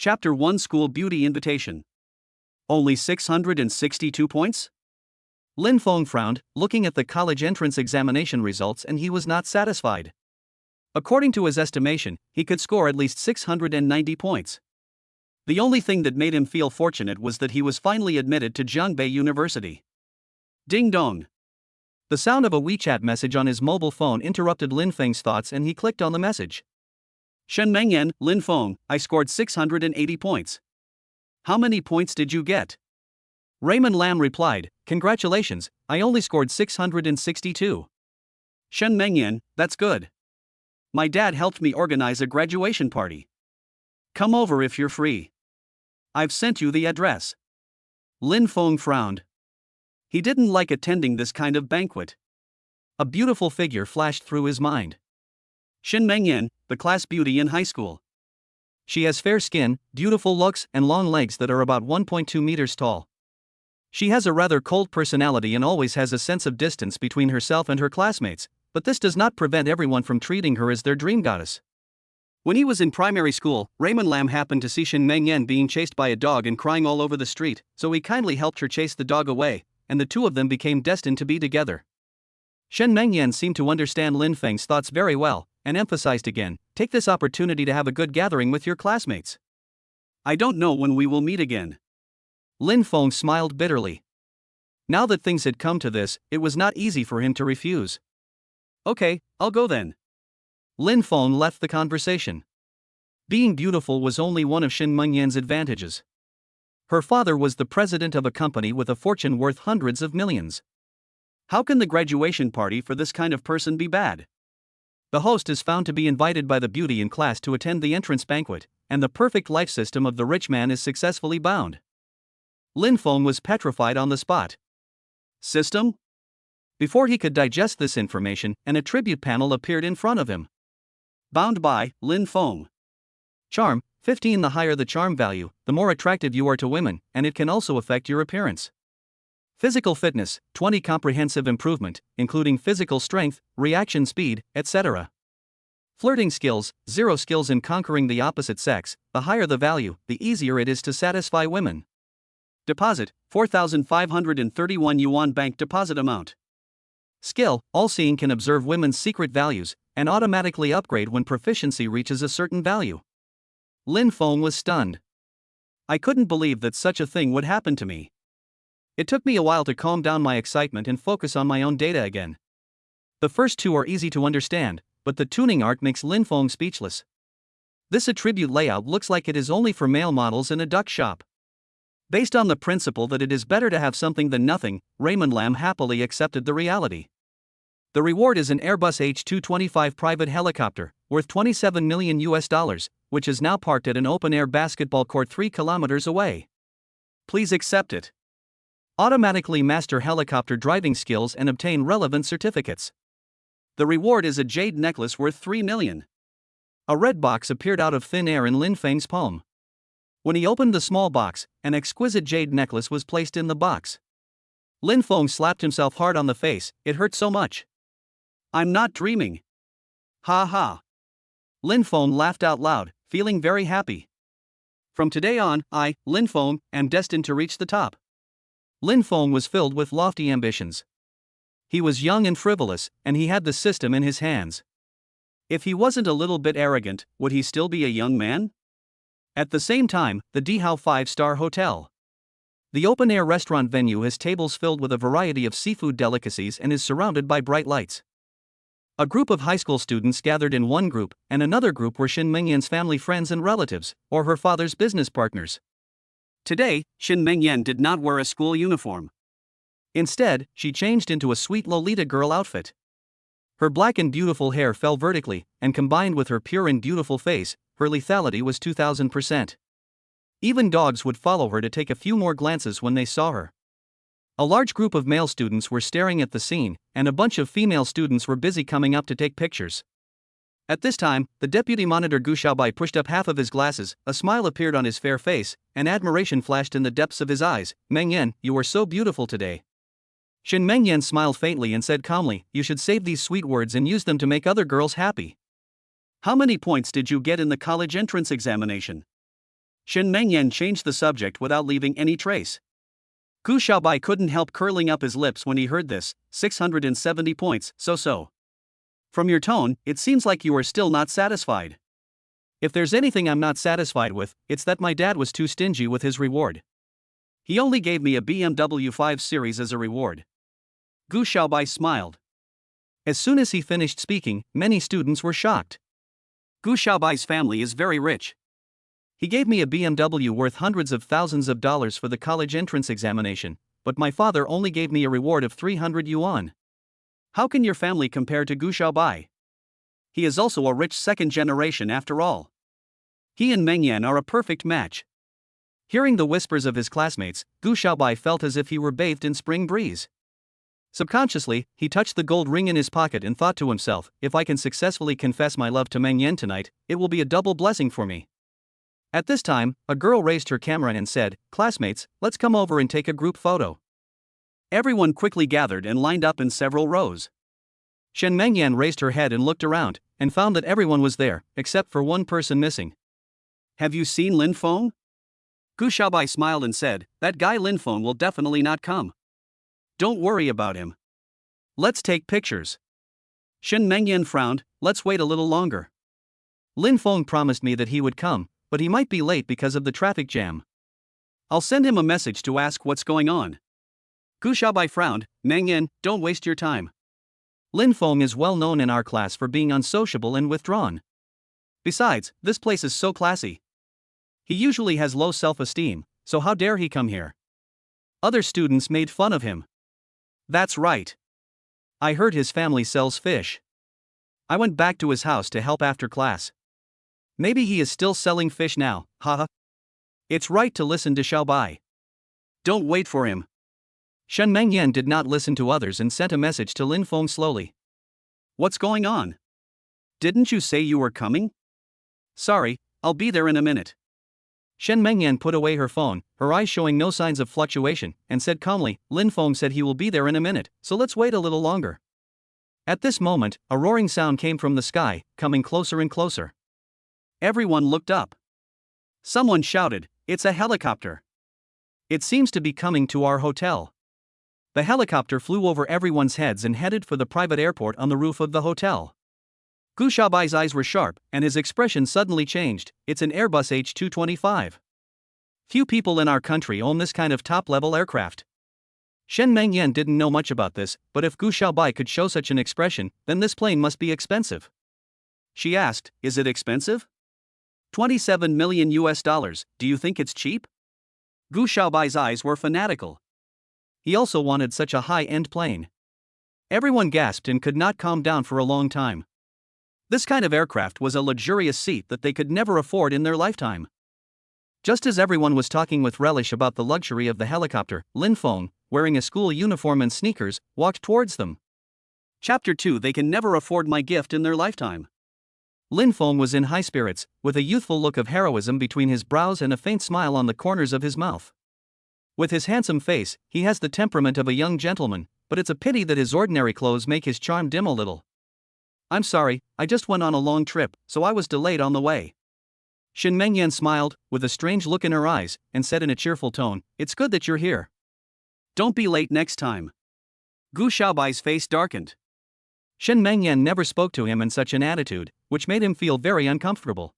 Chapter 1 School Beauty Invitation. Only 662 points? Lin Fong frowned, looking at the college entrance examination results, and he was not satisfied. According to his estimation, he could score at least 690 points. The only thing that made him feel fortunate was that he was finally admitted to Zhongbei University. Ding dong. The sound of a WeChat message on his mobile phone interrupted Lin Feng's thoughts, and he clicked on the message. Shen Mengyan, Lin Fong, I scored 680 points. How many points did you get? Raymond Lam replied, Congratulations, I only scored 662. Shen Mengyan, that's good. My dad helped me organize a graduation party. Come over if you're free. I've sent you the address. Lin Fong frowned. He didn't like attending this kind of banquet. A beautiful figure flashed through his mind. Shen Mengyan, the class beauty in high school. She has fair skin, beautiful looks, and long legs that are about 1.2 meters tall. She has a rather cold personality and always has a sense of distance between herself and her classmates, but this does not prevent everyone from treating her as their dream goddess. When he was in primary school, Raymond Lam happened to see Shen Mengyan being chased by a dog and crying all over the street, so he kindly helped her chase the dog away, and the two of them became destined to be together. Shen Mengyan seemed to understand Lin Feng's thoughts very well, and emphasized again, take this opportunity to have a good gathering with your classmates. I don't know when we will meet again. Lin Fong smiled bitterly. Now that things had come to this, it was not easy for him to refuse. Okay, I'll go then. Lin Fong left the conversation. Being beautiful was only one of Shen Mengyan's advantages. Her father was the president of a company with a fortune worth hundreds of millions. How can the graduation party for this kind of person be bad? The host is found to be invited by the beauty in class to attend the entrance banquet, and the perfect life system of the rich man is successfully bound. Lin Fong was petrified on the spot. System? Before he could digest this information, an attribute panel appeared in front of him. Bound by Lin Fong. Charm, 15. The higher the charm value, the more attractive you are to women, and it can also affect your appearance. Physical fitness, 20. Comprehensive improvement, including physical strength, reaction speed, etc. Flirting skills, 0. Skills in conquering the opposite sex, the higher the value, the easier it is to satisfy women. Deposit, 4,531 yuan bank deposit amount. Skill, all-seeing, can observe women's secret values, and automatically upgrade when proficiency reaches a certain value. Lin Fong was stunned. I couldn't believe that such a thing would happen to me. It took me a while to calm down my excitement and focus on my own data again. The first two are easy to understand, but the tuning art makes Lin Fong speechless. This attribute layout looks like it is only for male models in a duck shop. Based on the principle that it is better to have something than nothing, Raymond Lam happily accepted the reality. The reward is an Airbus H225 private helicopter, worth 27 million US dollars, which is now parked at an open-air basketball court 3 kilometers away. Please accept it. Automatically master helicopter driving skills and obtain relevant certificates. The reward is a jade necklace worth 3 million. A red box appeared out of thin air in Lin Feng's palm. When he opened the small box, an exquisite jade necklace was placed in the box. Lin Fong slapped himself hard on the face, it hurt so much. I'm not dreaming. Ha ha. Lin Fong laughed out loud, feeling very happy. From today on, I, Lin Fong, am destined to reach the top. Lin Fong was filled with lofty ambitions. He was young and frivolous, and he had the system in his hands. If he wasn't a little bit arrogant, would he still be a young man? At the same time, the Dihao 5-star hotel. The open-air restaurant venue has tables filled with a variety of seafood delicacies and is surrounded by bright lights. A group of high school students gathered in one group, and another group were Shen Mengyan's family friends and relatives, or her father's business partners. Today, Shen Mengyan did not wear a school uniform. Instead, she changed into a sweet Lolita girl outfit. Her black and beautiful hair fell vertically, and combined with her pure and beautiful face, her lethality was 2000%. Even dogs would follow her to take a few more glances when they saw her. A large group of male students were staring at the scene, and a bunch of female students were busy coming up to take pictures. At this time, the deputy monitor Gu Xiaobai pushed up half of his glasses, a smile appeared on his fair face, and admiration flashed in the depths of his eyes. Mengyan, you are so beautiful today. Shen Mengyan smiled faintly and said calmly, you should save these sweet words and use them to make other girls happy. How many points did you get in the college entrance examination? Shen Mengyan changed the subject without leaving any trace. Gu Xiaobai couldn't help curling up his lips when he heard this. 670 points, so. From your tone, it seems like you are still not satisfied. If there's anything I'm not satisfied with, it's that my dad was too stingy with his reward. He only gave me a BMW 5 Series as a reward. Gu Xiaobai smiled. As soon as he finished speaking, many students were shocked. Gu Xiaobai's family is very rich. He gave me a BMW worth hundreds of thousands of dollars for the college entrance examination, but my father only gave me a reward of 300 yuan. How can your family compare to Gu Xiaobai? He is also a rich second generation after all. He and Mengyan are a perfect match. Hearing the whispers of his classmates, Gu Xiaobai felt as if he were bathed in spring breeze. Subconsciously, he touched the gold ring in his pocket and thought to himself, if I can successfully confess my love to Mengyan tonight, it will be a double blessing for me. At this time, a girl raised her camera and said, "Classmates, let's come over and take a group photo." Everyone quickly gathered and lined up in several rows. Shen Mengyan raised her head and looked around, and found that everyone was there, except for one person missing. Have you seen Lin Fong? Gu Xiaobai smiled and said, that guy Lin Fong will definitely not come. Don't worry about him. Let's take pictures. Shen Mengyan frowned, let's wait a little longer. Lin Fong promised me that he would come, but he might be late because of the traffic jam. I'll send him a message to ask what's going on. Gu Xiaobai frowned, Mengyan, don't waste your time. Lin Fong is well known in our class for being unsociable and withdrawn. Besides, this place is so classy. He usually has low self-esteem, so how dare he come here? Other students made fun of him. That's right. I heard his family sells fish. I went back to his house to help after class. Maybe he is still selling fish now, haha. It's right to listen to Xiaobai. Don't wait for him. Shen Mengyan did not listen to others and sent a message to Lin Fong slowly. What's going on? Didn't you say you were coming? Sorry, I'll be there in a minute. Shen Mengyan put away her phone, her eyes showing no signs of fluctuation, and said calmly, Lin Fong said he will be there in a minute, so let's wait a little longer. At this moment, a roaring sound came from the sky, coming closer and closer. Everyone looked up. Someone shouted, it's a helicopter. It seems to be coming to our hotel. The helicopter flew over everyone's heads and headed for the private airport on the roof of the hotel. Gu Xiaobai's eyes were sharp, and his expression suddenly changed. It's an Airbus H225. Few people in our country own this kind of top-level aircraft. Shen Mengyan didn't know much about this, but if Gu Xiaobai could show such an expression, then this plane must be expensive. She asked, is it expensive? 27 million US dollars, do you think it's cheap? Gu Xiaobai's eyes were fanatical. He also wanted such a high-end plane. Everyone gasped and could not calm down for a long time. This kind of aircraft was a luxurious seat that they could never afford in their lifetime. Just as everyone was talking with relish about the luxury of the helicopter, Lin Fong, wearing a school uniform and sneakers, walked towards them. Chapter 2. They can never afford my gift in their lifetime. Lin Fong was in high spirits, with a youthful look of heroism between his brows and a faint smile on the corners of his mouth. With his handsome face, he has the temperament of a young gentleman, but it's a pity that his ordinary clothes make his charm dim a little. I'm sorry, I just went on a long trip, so I was delayed on the way. Shen Mengyan smiled, with a strange look in her eyes, and said in a cheerful tone, it's good that you're here. Don't be late next time. Gu Xiaobai's face darkened. Shen Mengyan never spoke to him in such an attitude, which made him feel very uncomfortable.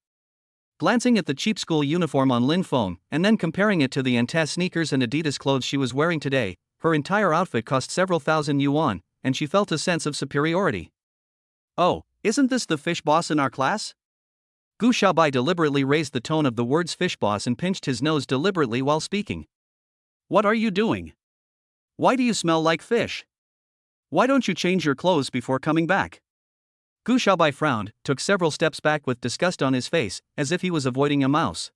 Glancing at the cheap school uniform on Lin Fong, and then comparing it to the Antas sneakers and Adidas clothes she was wearing today, her entire outfit cost several thousand yuan, and she felt a sense of superiority. Oh, isn't this the fish boss in our class? Gu Xiaobai deliberately raised the tone of the words fish boss and pinched his nose deliberately while speaking. What are you doing? Why do you smell like fish? Why don't you change your clothes before coming back? Gu Xiaobai frowned, took several steps back with disgust on his face, as if he was avoiding a mouse.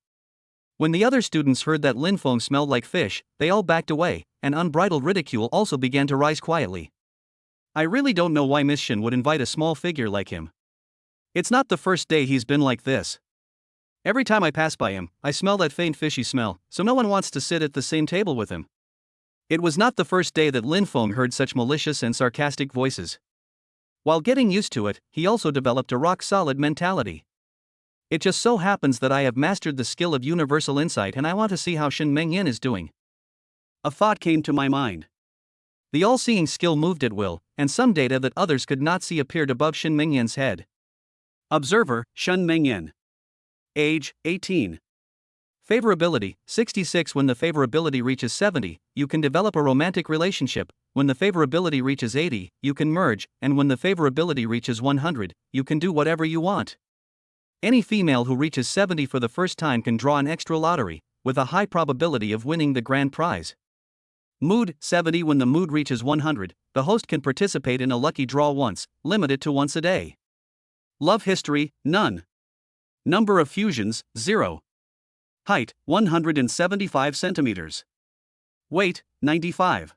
When the other students heard that Lin Fong smelled like fish, they all backed away, and unbridled ridicule also began to rise quietly. I really don't know why Miss Shen would invite a small figure like him. It's not the first day he's been like this. Every time I pass by him, I smell that faint fishy smell, so no one wants to sit at the same table with him. It was not the first day that Lin Fong heard such malicious and sarcastic voices. While getting used to it, he also developed a rock-solid mentality. It just so happens that I have mastered the skill of universal insight and I want to see how Shin Mengyan is doing. A thought came to my mind. The all-seeing skill moved at will, and some data that others could not see appeared above Shin Mengyan's head. Observer, Shin Mengyan. Age, 18. Favorability, 66. When the favorability reaches 70, you can develop a romantic relationship. When the favorability reaches 80, you can merge, and when the favorability reaches 100, you can do whatever you want. Any female who reaches 70 for the first time can draw an extra lottery, with a high probability of winning the grand prize. Mood, 70. When the mood reaches 100, the host can participate in a lucky draw once, limited to once a day. Love history, none. Number of fusions, 0. Height, 175 centimeters. Weight, 95.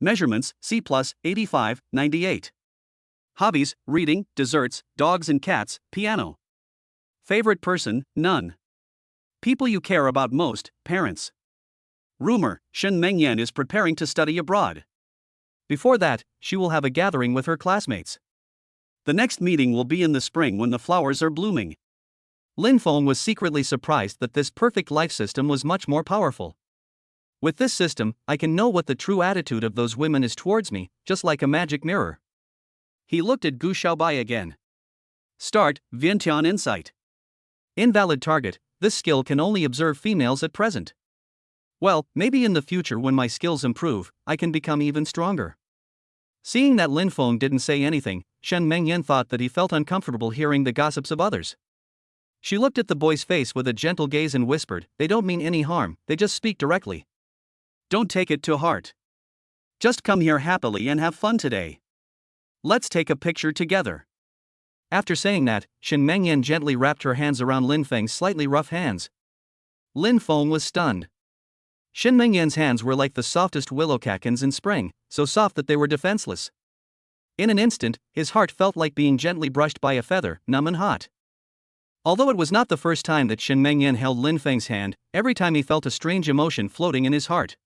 Measurements, C+, 85, 98. Hobbies, reading, desserts, dogs and cats, piano. Favorite person, none. People you care about most, parents. Rumor, Shin Mengyan is preparing to study abroad. Before that, she will have a gathering with her classmates. The next meeting will be in the spring when the flowers are blooming. Lin Fong was secretly surprised that this perfect life system was much more powerful. With this system, I can know what the true attitude of those women is towards me, just like a magic mirror. He looked at Gu Xiaobai again. Start, Vientian Insight. Invalid target, this skill can only observe females at present. Well, maybe in the future when my skills improve, I can become even stronger. Seeing that Lin Fong didn't say anything, Shin Mengyan thought that he felt uncomfortable hearing the gossips of others. She looked at the boy's face with a gentle gaze and whispered, "They don't mean any harm, they just speak directly. Don't take it to heart. Just come here happily and have fun today. Let's take a picture together." After saying that, Shin Mengyan gently wrapped her hands around Lin Feng's slightly rough hands. Lin Fong was stunned. Shin Mengyan's hands were like the softest willow catkins in spring, so soft that they were defenseless. In an instant, his heart felt like being gently brushed by a feather, numb and hot. Although it was not the first time that Shin Mengyan held Lin Feng's hand, every time he felt a strange emotion floating in his heart.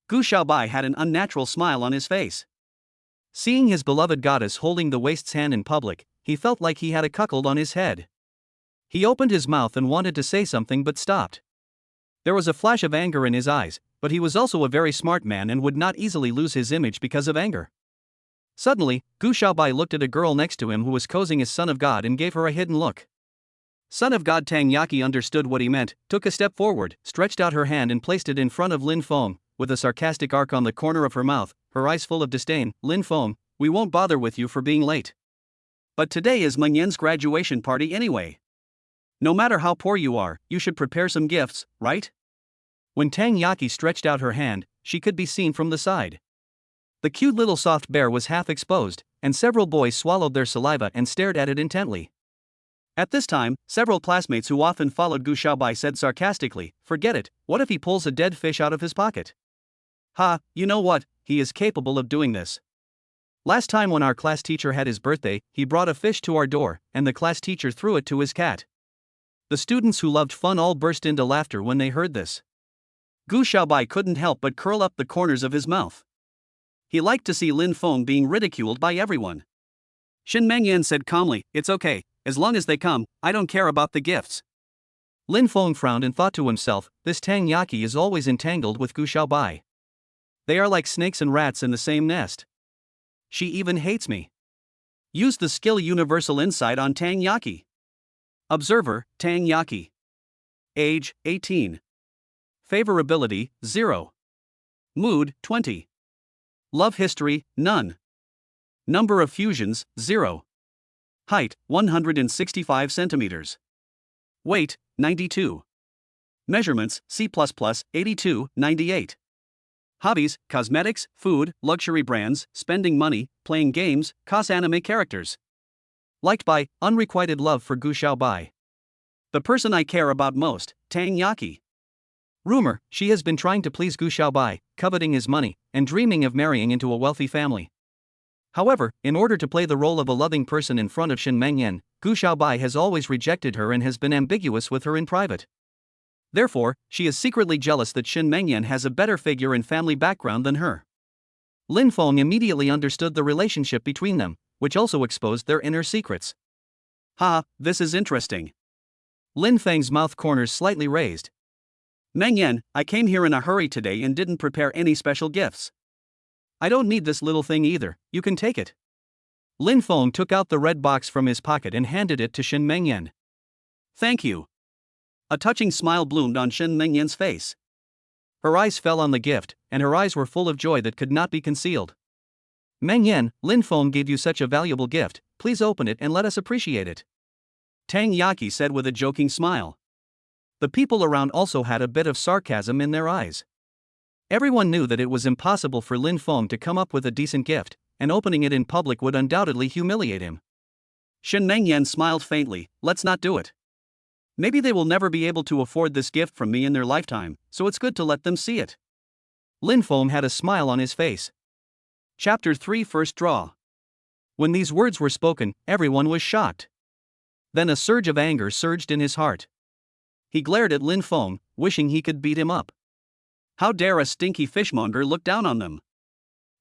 Gu Xiaobai had an unnatural smile on his face. Seeing his beloved goddess holding the waist's hand in public, he felt like he had a cuckold on his head. He opened his mouth and wanted to say something but stopped. There was a flash of anger in his eyes, but he was also a very smart man and would not easily lose his image because of anger. Suddenly, Gu Xiaobai looked at a girl next to him who was cozying as Son of God and gave her a hidden look. Son of God Tang Yaki understood what he meant, took a step forward, stretched out her hand and placed it in front of Lin Fong, with a sarcastic arc on the corner of her mouth, her eyes full of disdain. "Lin Fong, we won't bother with you for being late. But today is Mengyan's graduation party anyway. No matter how poor you are, you should prepare some gifts, right?" When Tang Yaki stretched out her hand, she could be seen from the side. The cute little soft bear was half exposed, and several boys swallowed their saliva and stared at it intently. At this time, several classmates who often followed Gu Xiaobai said sarcastically, "Forget it, what if he pulls a dead fish out of his pocket?" "Ha, you know what, he is capable of doing this. Last time when our class teacher had his birthday, he brought a fish to our door, and the class teacher threw it to his cat." The students who loved fun all burst into laughter when they heard this. Gu Xiaobai couldn't help but curl up the corners of his mouth. He liked to see Lin Fong being ridiculed by everyone. Shin Mengyan said calmly, "It's okay, as long as they come, I don't care about the gifts." Lin Fong frowned and thought to himself, "This Tang Yaki is always entangled with Gu Xiaobai. They are like snakes and rats in the same nest. She even hates me." Use the skill Universal Insight on Tang Yaki. Observer, Tang Yaki. Age, 18. Favorability, 0. Mood, 20. Love history, none. Number of fusions, 0. Height, 165 centimeters. Weight, 92. Measurements, C++, 82, 98. Hobbies, cosmetics, food, luxury brands, spending money, playing games, cos anime characters. Liked by, unrequited love for Gu Xiaobai. The person I care about most, Tang Yaki. Rumor, she has been trying to please Gu Xiaobai, coveting his money, and dreaming of marrying into a wealthy family. However, in order to play the role of a loving person in front of Shin Mengyan, Gu Xiaobai has always rejected her and has been ambiguous with her in private. Therefore, she is secretly jealous that Shin Mengyan has a better figure and family background than her. Lin Fong immediately understood the relationship between them, which also exposed their inner secrets. "Ha, this is interesting. Lin Feng's mouth corners slightly raised. Meng Yan, I came here in a hurry today and didn't prepare any special gifts. I don't need this little thing either, you can take it. Lin Fong took out the red box from his pocket and handed it to Shen Mengyan. Thank you. A touching smile bloomed on Shen Mengyan's face. Her eyes fell on the gift, and her eyes were full of joy that could not be concealed. Mengyan, Lin Fong gave you such a valuable gift, please open it and let us appreciate it. Tang Yaki said with a joking smile. The people around also had a bit of sarcasm in their eyes. Everyone knew that it was impossible for Lin Fong to come up with a decent gift, and opening it in public would undoubtedly humiliate him. Shen Mengyan smiled faintly, let's not do it. Maybe they will never be able to afford this gift from me in their lifetime, so it's good to let them see it. Lin Fong had a smile on his face. Chapter 3 First Draw. When these words were spoken, everyone was shocked. Then a surge of anger surged in his heart. He glared at Lin Fong, wishing he could beat him up. How dare a stinky fishmonger look down on them?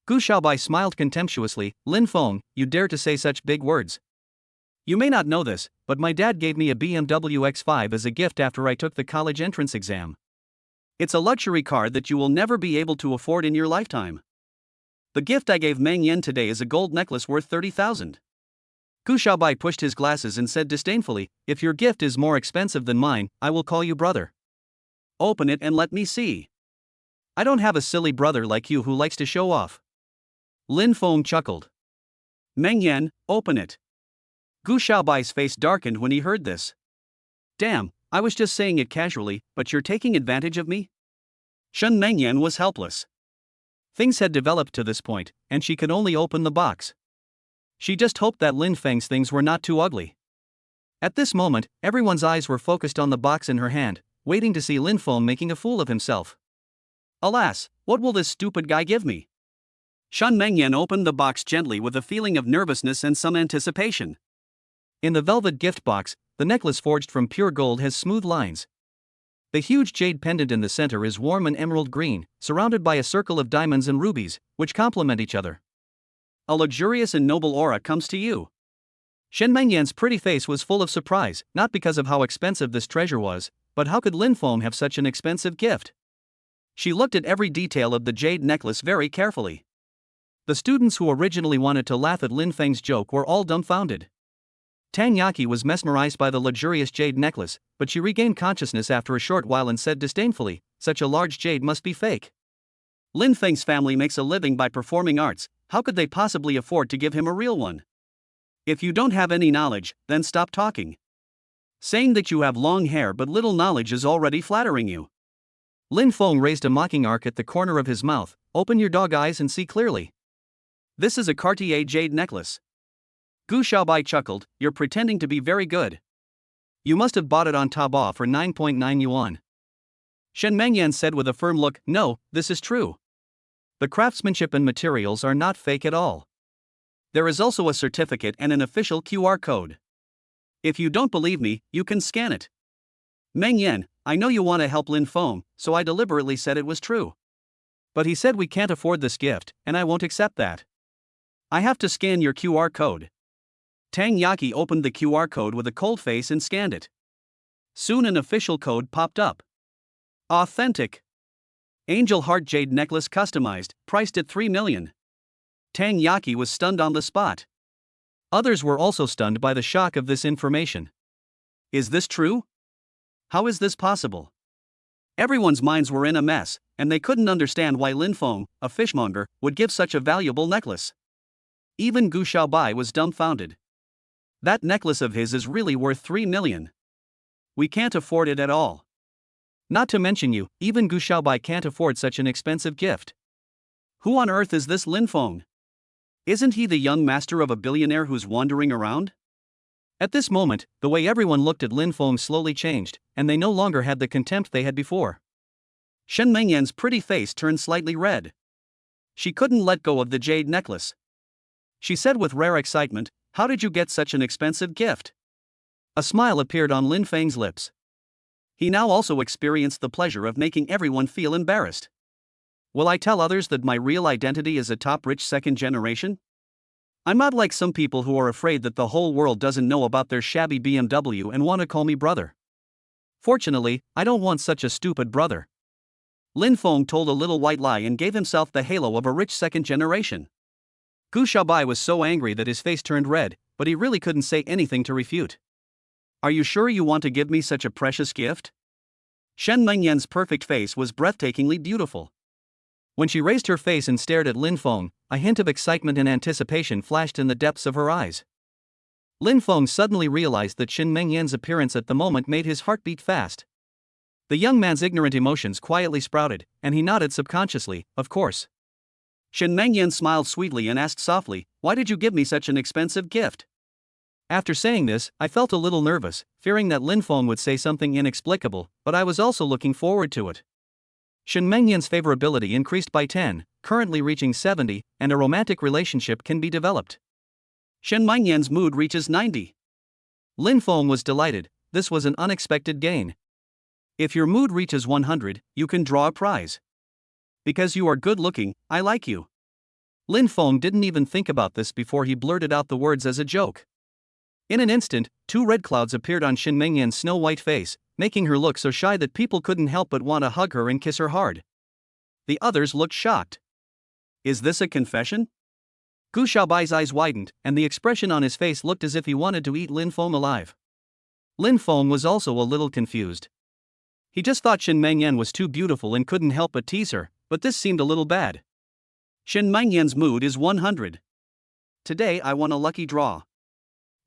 Gu Xiaobai smiled contemptuously, Lin Fong, you dare to say such big words. You may not know this, but my dad gave me a BMW X5 as a gift after I took the college entrance exam. It's a luxury car that you will never be able to afford in your lifetime. The gift I gave Meng Yan today is a gold necklace worth 30,000. Gu Xiaobai pushed his glasses and said disdainfully, if your gift is more expensive than mine, I will call you brother. Open it and let me see. I don't have a silly brother like you who likes to show off. Lin Fong chuckled. Meng Yan, open it. Gu Xiaobai's face darkened when he heard this. Damn, I was just saying it casually, but you're taking advantage of me? Shen Mengyan was helpless. Things had developed to this point, and she could only open the box. She just hoped that Lin Feng's things were not too ugly. At this moment, everyone's eyes were focused on the box in her hand, waiting to see Lin Feng making a fool of himself. Alas, what will this stupid guy give me? Shen Mengyan opened the box gently with a feeling of nervousness and some anticipation. In the velvet gift box, the necklace forged from pure gold has smooth lines. The huge jade pendant in the center is warm and emerald green, surrounded by a circle of diamonds and rubies, which complement each other. A luxurious and noble aura comes to you. Shen Mengyan's pretty face was full of surprise, not because of how expensive this treasure was, but how could Lin Fong have such an expensive gift? She looked at every detail of the jade necklace very carefully. The students who originally wanted to laugh at Lin Feng's joke were all dumbfounded. Tang Yaki was mesmerized by the luxurious jade necklace, but she regained consciousness after a short while and said disdainfully, such a large jade must be fake. Lin Feng's family makes a living by performing arts, how could they possibly afford to give him a real one? If you don't have any knowledge, then stop talking. Saying that you have long hair but little knowledge is already flattering you. Lin Fong raised a mocking arc at the corner of his mouth, open your dog eyes and see clearly. This is a Cartier jade necklace. Gu Xiaobai chuckled, you're pretending to be very good. You must have bought it on Taobao for 9.9 yuan. Shen Mengyan said with a firm look, no, this is true. The craftsmanship and materials are not fake at all. There is also a certificate and an official QR code. If you don't believe me, you can scan it. Meng Yan, I know you want to help Lin Fong, so I deliberately said it was true. But he said we can't afford this gift, and I won't accept that. I have to scan your QR code. Tang Yaki opened the QR code with a cold face and scanned it. Soon an official code popped up. Authentic. Angel Heart Jade Necklace customized, priced at 3 million. Tang Yaki was stunned on the spot. Others were also stunned by the shock of this information. Is this true? How is this possible? Everyone's minds were in a mess, and they couldn't understand why Lin Fong, a fishmonger, would give such a valuable necklace. Even Gu Xiaobai was dumbfounded. That necklace of his is really worth 3 million. We can't afford it at all. Not to mention you, even Gu Xiaobai can't afford such an expensive gift. Who on earth is this Lin Fong? Isn't he the young master of a billionaire who's wandering around? At this moment, the way everyone looked at Lin Fong slowly changed, and they no longer had the contempt they had before. Shen Mengyan's pretty face turned slightly red. She couldn't let go of the jade necklace. She said with rare excitement, how did you get such an expensive gift? A smile appeared on Lin Feng's lips. He now also experienced the pleasure of making everyone feel embarrassed. Will I tell others that my real identity is a top rich second generation? I'm not like some people who are afraid that the whole world doesn't know about their shabby BMW and want to call me brother. Fortunately, I don't want such a stupid brother. Lin Fong told a little white lie and gave himself the halo of a rich second generation. Gu Xiaobai was so angry that his face turned red, but he really couldn't say anything to refute. Are you sure you want to give me such a precious gift? Shen Mengyan's perfect face was breathtakingly beautiful. When she raised her face and stared at Lin Fong, a hint of excitement and anticipation flashed in the depths of her eyes. Lin Fong suddenly realized that Shen Mengyan's appearance at the moment made his heart beat fast. The young man's ignorant emotions quietly sprouted, and he nodded subconsciously, of course. Shen Mengyan smiled sweetly and asked softly, "Why did you give me such an expensive gift?" After saying this, I felt a little nervous, fearing that Lin Fong would say something inexplicable, but I was also looking forward to it. Shen Mengyan's favorability increased by 10, currently reaching 70, and a romantic relationship can be developed. Shen Mengyan's mood reaches 90. Lin Fong was delighted. This was an unexpected gain. If your mood reaches 100, you can draw a prize. Because you are good looking, I like you. Lin Fong didn't even think about this before he blurted out the words as a joke. In an instant, 2 red clouds appeared on Shen Mengyan's snow-white face, making her look so shy that people couldn't help but want to hug her and kiss her hard. The others looked shocked. Is this a confession? Gu Xiaobai's eyes widened, and the expression on his face looked as if he wanted to eat Lin Fong alive. Lin Fong was also a little confused. He just thought Shen Mengyan was too beautiful and couldn't help but tease her, but this seemed a little bad. Shen Mengyan's mood is 100. Today I won a lucky draw.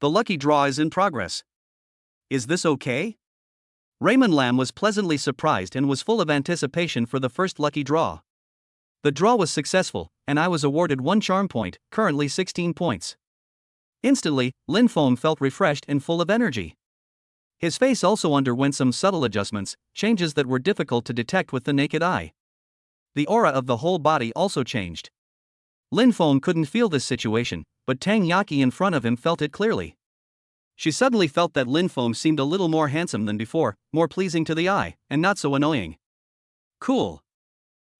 The lucky draw is in progress. Is this okay? Raymond Lam was pleasantly surprised and was full of anticipation for the first lucky draw. The draw was successful, and I was awarded 1 charm point, currently 16 points. Instantly, Lin Fong felt refreshed and full of energy. His face also underwent some subtle adjustments, changes that were difficult to detect with the naked eye. The aura of the whole body also changed. Lin Fong couldn't feel this situation, but Tang Yaki in front of him felt it clearly. She suddenly felt that Lin Fong seemed a little more handsome than before, more pleasing to the eye, and not so annoying. Cool.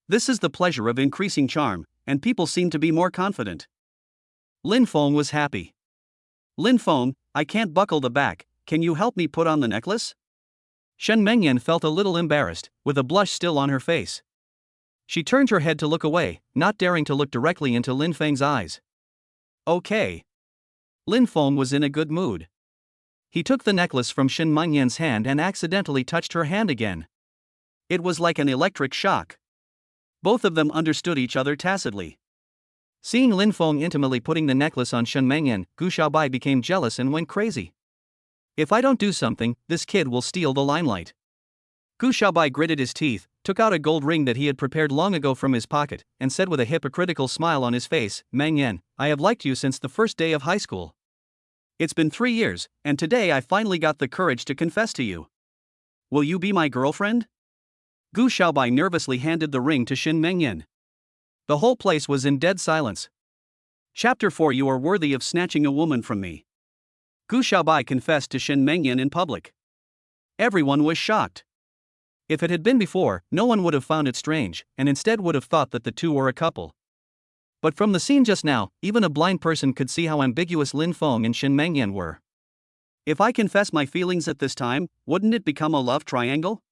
This is the pleasure of increasing charm, and people seem to be more confident. Lin Fong was happy. Lin Fong, I can't buckle the back, can you help me put on the necklace? Shen Mengyan felt a little embarrassed, with a blush still on her face. She turned her head to look away, not daring to look directly into Lin Feng's eyes. Okay. Lin Fong was in a good mood. He took the necklace from Shen Mengyan's hand and accidentally touched her hand again. It was like an electric shock. Both of them understood each other tacitly. Seeing Lin Fong intimately putting the necklace on Shen Mengyan, Gu Xiaobai became jealous and went crazy. If I don't do something, this kid will steal the limelight. Gu Xiaobai gritted his teeth, took out a gold ring that he had prepared long ago from his pocket, and said with a hypocritical smile on his face, "Mengyan, I have liked you since the first day of high school. It's been 3 years, and today I finally got the courage to confess to you. Will you be my girlfriend?" Gu Xiaobai nervously handed the ring to Shen Mengyan. The whole place was in dead silence. Chapter 4. You are worthy of snatching a woman from me. Gu Xiaobai confessed to Shen Mengyan in public. Everyone was shocked. If it had been before, no one would have found it strange, and instead would have thought that the two were a couple. But from the scene just now, even a blind person could see how ambiguous Lin Fong and Shen Mengyan were. If I confess my feelings at this time, wouldn't it become a love triangle?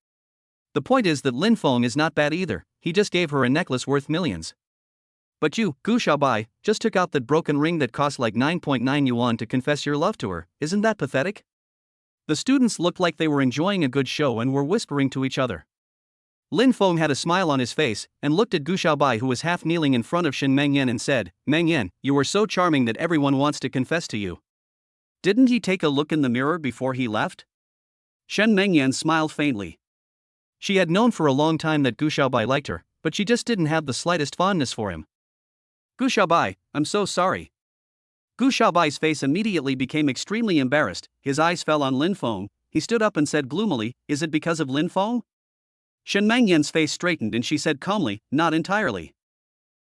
The point is that Lin Fong is not bad either, he just gave her a necklace worth millions. But you, Gu Xiaobai, just took out that broken ring that cost like 9.9 yuan to confess your love to her, isn't that pathetic? The students looked like they were enjoying a good show and were whispering to each other. Lin Fong had a smile on his face, and looked at Gu Xiaobai who was half kneeling in front of Shen Mengyan and said, "Mengyan, you are so charming that everyone wants to confess to you." Didn't he take a look in the mirror before he left? Shen Mengyan smiled faintly. She had known for a long time that Gu Xiaobai liked her, but she just didn't have the slightest fondness for him. Gu Xiaobai, I'm so sorry. Gu Xiaobai's face immediately became extremely embarrassed, his eyes fell on Lin Fong, he stood up and said gloomily, "Is it because of Lin Fong?" Shen Mengyan's face straightened and she said calmly, "Not entirely.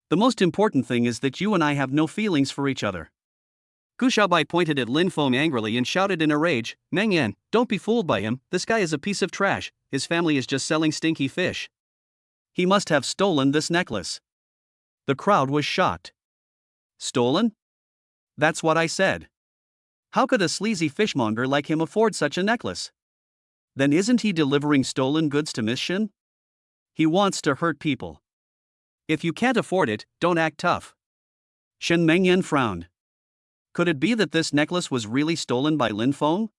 The most important thing is that you and I have no feelings for each other." Gu Xiaobai pointed at Lin Fong angrily and shouted in a rage, "Mengyan, don't be fooled by him, this guy is a piece of trash, his family is just selling stinky fish. He must have stolen this necklace." The crowd was shocked. Stolen? That's what I said. How could a sleazy fishmonger like him afford such a necklace? Then isn't he delivering stolen goods to Miss Shin? He wants to hurt people. If you can't afford it, don't act tough. Shen Mengyan frowned. Could it be that this necklace was really stolen by Lin Fong?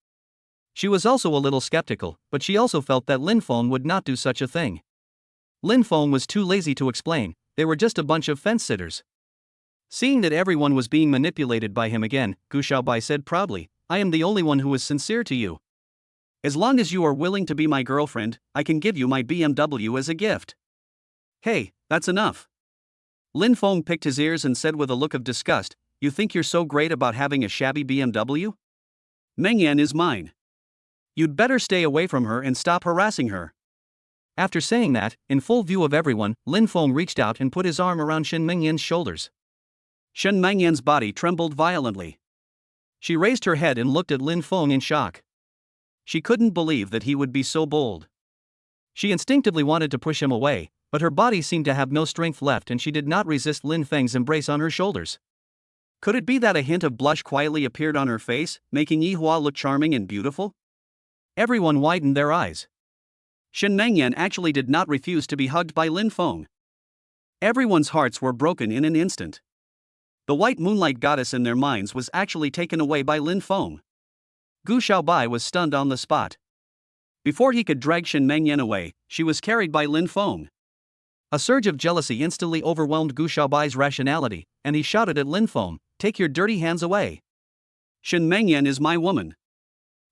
She was also a little skeptical, but she also felt that Lin Fong would not do such a thing. Lin Fong was too lazy to explain, they were just a bunch of fence-sitters. Seeing that everyone was being manipulated by him again, Gu Xiaobai said proudly, I am the only one who is sincere to you. As long as you are willing to be my girlfriend, I can give you my BMW as a gift. Hey, that's enough. Lin Fong picked his ears and said with a look of disgust, you think you're so great about having a shabby BMW? Mengyan is mine. You'd better stay away from her and stop harassing her. After saying that, in full view of everyone, Lin Fong reached out and put his arm around Shen Mengyan's shoulders. Shen Mengyan's body trembled violently. She raised her head and looked at Lin Fong in shock. She couldn't believe that he would be so bold. She instinctively wanted to push him away, but her body seemed to have no strength left and she did not resist Lin Feng's embrace on her shoulders. Could it be that a hint of blush quietly appeared on her face, making Yi Hua look charming and beautiful? Everyone widened their eyes. Shen Mengyan actually did not refuse to be hugged by Lin Fong. Everyone's hearts were broken in an instant. The white moonlight goddess in their minds was actually taken away by Lin Fong. Gu Xiaobai was stunned on the spot. Before he could drag Shen Mengyan away, she was carried by Lin Fong. A surge of jealousy instantly overwhelmed Gu Xiaobai's rationality, and he shouted at Lin Fong, take your dirty hands away. Shen Mengyan is my woman.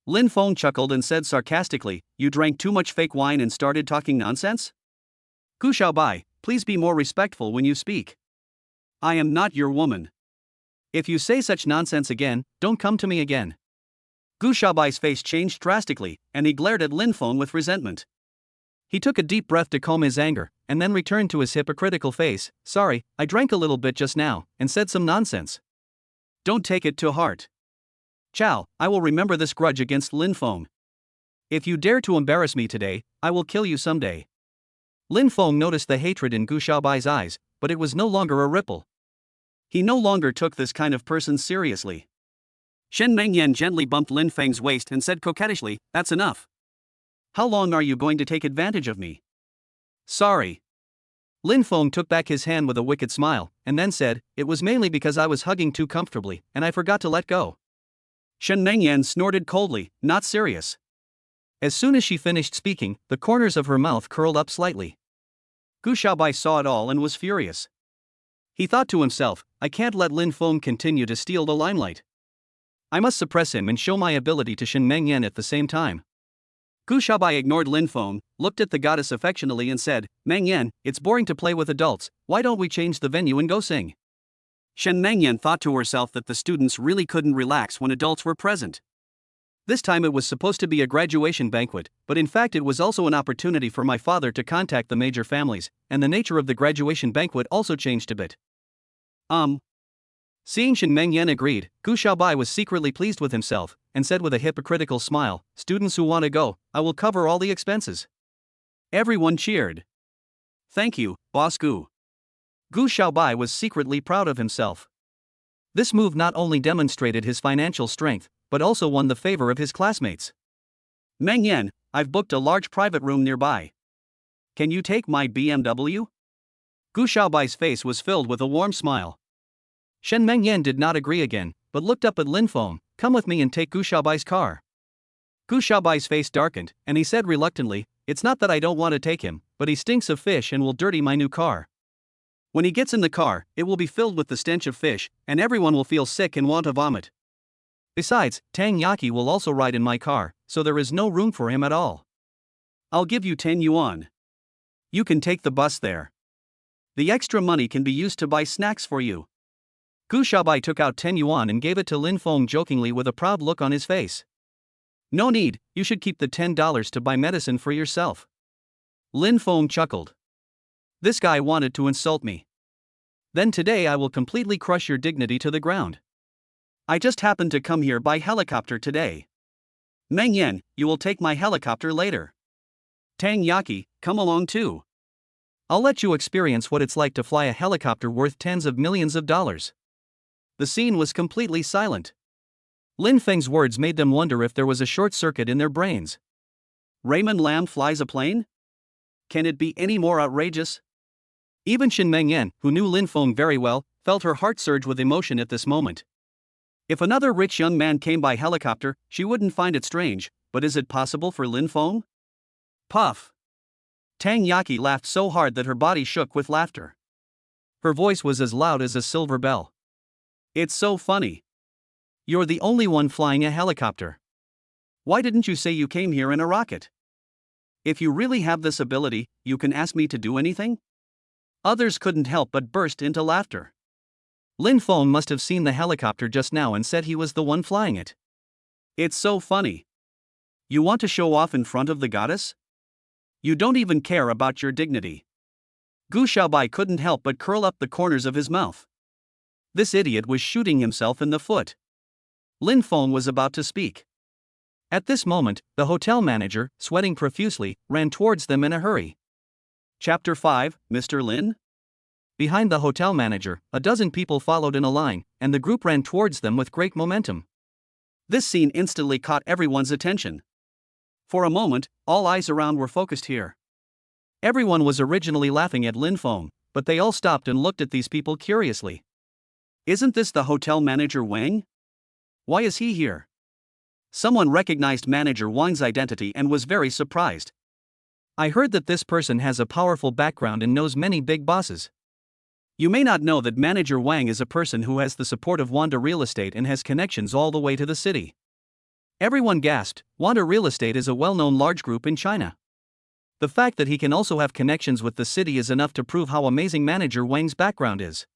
Lin Fong chuckled and said sarcastically, you drank too much fake wine and started talking nonsense? Gu Xiaobai, please be more respectful when you speak. I am not your woman. If you say such nonsense again, don't come to me again. Gu Xiaobai's face changed drastically, and he glared at Lin Fong with resentment. He took a deep breath to calm his anger, and then returned to his hypocritical face, sorry, I drank a little bit just now, and said some nonsense. Don't take it to heart. Chow, I will remember this grudge against Lin Fong. If you dare to embarrass me today, I will kill you someday. Lin Fong noticed the hatred in Gu Xiaobai's eyes, but it was no longer a ripple. He no longer took this kind of person seriously. Shen Mengyan gently bumped Lin Feng's waist and said coquettishly, that's enough. How long are you going to take advantage of me? Sorry. Lin Fong took back his hand with a wicked smile, and then said, it was mainly because I was hugging too comfortably, and I forgot to let go. Shen Mengyan snorted coldly, not serious. As soon as she finished speaking, the corners of her mouth curled up slightly. Gu Xiaobai saw it all and was furious. He thought to himself, I can't let Lin Fong continue to steal the limelight. I must suppress him and show my ability to Shen Mengyan at the same time. Gu Xiaobai ignored Lin Fong, looked at the goddess affectionately and said, Mengyan, it's boring to play with adults, why don't we change the venue and go sing? Shen Mengyan thought to herself that the students really couldn't relax when adults were present. This time it was supposed to be a graduation banquet, but in fact it was also an opportunity for my father to contact the major families, and the nature of the graduation banquet also changed a bit. Seeing Shen Mengyan agreed, Gu Xiaobai was secretly pleased with himself, and said with a hypocritical smile, students who want to go, I will cover all the expenses. Everyone cheered. Thank you, Boss Gu. Gu Xiaobai was secretly proud of himself. This move not only demonstrated his financial strength, but also won the favor of his classmates. Mengyan, I've booked a large private room nearby. Can you take my BMW? Gu Xiaobai's face was filled with a warm smile. Shen Mengyan did not agree again, but looked up at Lin Fong, come with me and take Gu Xiaobai's car. Gu Xiaobai's face darkened, and he said reluctantly, it's not that I don't want to take him, but he stinks of fish and will dirty my new car. When he gets in the car, it will be filled with the stench of fish, and everyone will feel sick and want to vomit. Besides, Tang Yaki will also ride in my car, so there is no room for him at all. I'll give you 10 yuan. You can take the bus there. The extra money can be used to buy snacks for you. Gu Xiaobai took out 10 yuan and gave it to Lin Fong jokingly with a proud look on his face. No need, you should keep the $10 to buy medicine for yourself. Lin Fong chuckled. This guy wanted to insult me. Then today I will completely crush your dignity to the ground. I just happened to come here by helicopter today. Mengyan, you will take my helicopter later. Tang Yaki, come along too. I'll let you experience what it's like to fly a helicopter worth tens of millions of dollars. The scene was completely silent. Lin Feng's words made them wonder if there was a short circuit in their brains. Raymond Lam flies a plane? Can it be any more outrageous? Even Shin Mengyan, who knew Lin Fong very well, felt her heart surge with emotion at this moment. If another rich young man came by helicopter, she wouldn't find it strange, but is it possible for Lin Fong? Puff! Tang Yaki laughed so hard that her body shook with laughter. Her voice was as loud as a silver bell. It's so funny. You're the only one flying a helicopter. Why didn't you say you came here in a rocket? If you really have this ability, you can ask me to do anything? Others couldn't help but burst into laughter. Lin Fong must have seen the helicopter just now and said he was the one flying it. It's so funny. You want to show off in front of the goddess? You don't even care about your dignity. Gu Xiaobai couldn't help but curl up the corners of his mouth. This idiot was shooting himself in the foot. Lin Fong was about to speak. At this moment, the hotel manager, sweating profusely, ran towards them in a hurry. Chapter 5, Mr. Lin? Behind the hotel manager, a dozen people followed in a line, and the group ran towards them with great momentum. This scene instantly caught everyone's attention. For a moment, all eyes around were focused here. Everyone was originally laughing at Lin Fong, but they all stopped and looked at these people curiously. Isn't this the hotel manager Wang? Why is he here? Someone recognized Manager Wang's identity and was very surprised. I heard that this person has a powerful background and knows many big bosses. You may not know that Manager Wang is a person who has the support of Wanda Real Estate and has connections all the way to the city. Everyone gasped. Wanda Real Estate is a well-known large group in China. The fact that he can also have connections with the city is enough to prove how amazing Manager Wang's background is.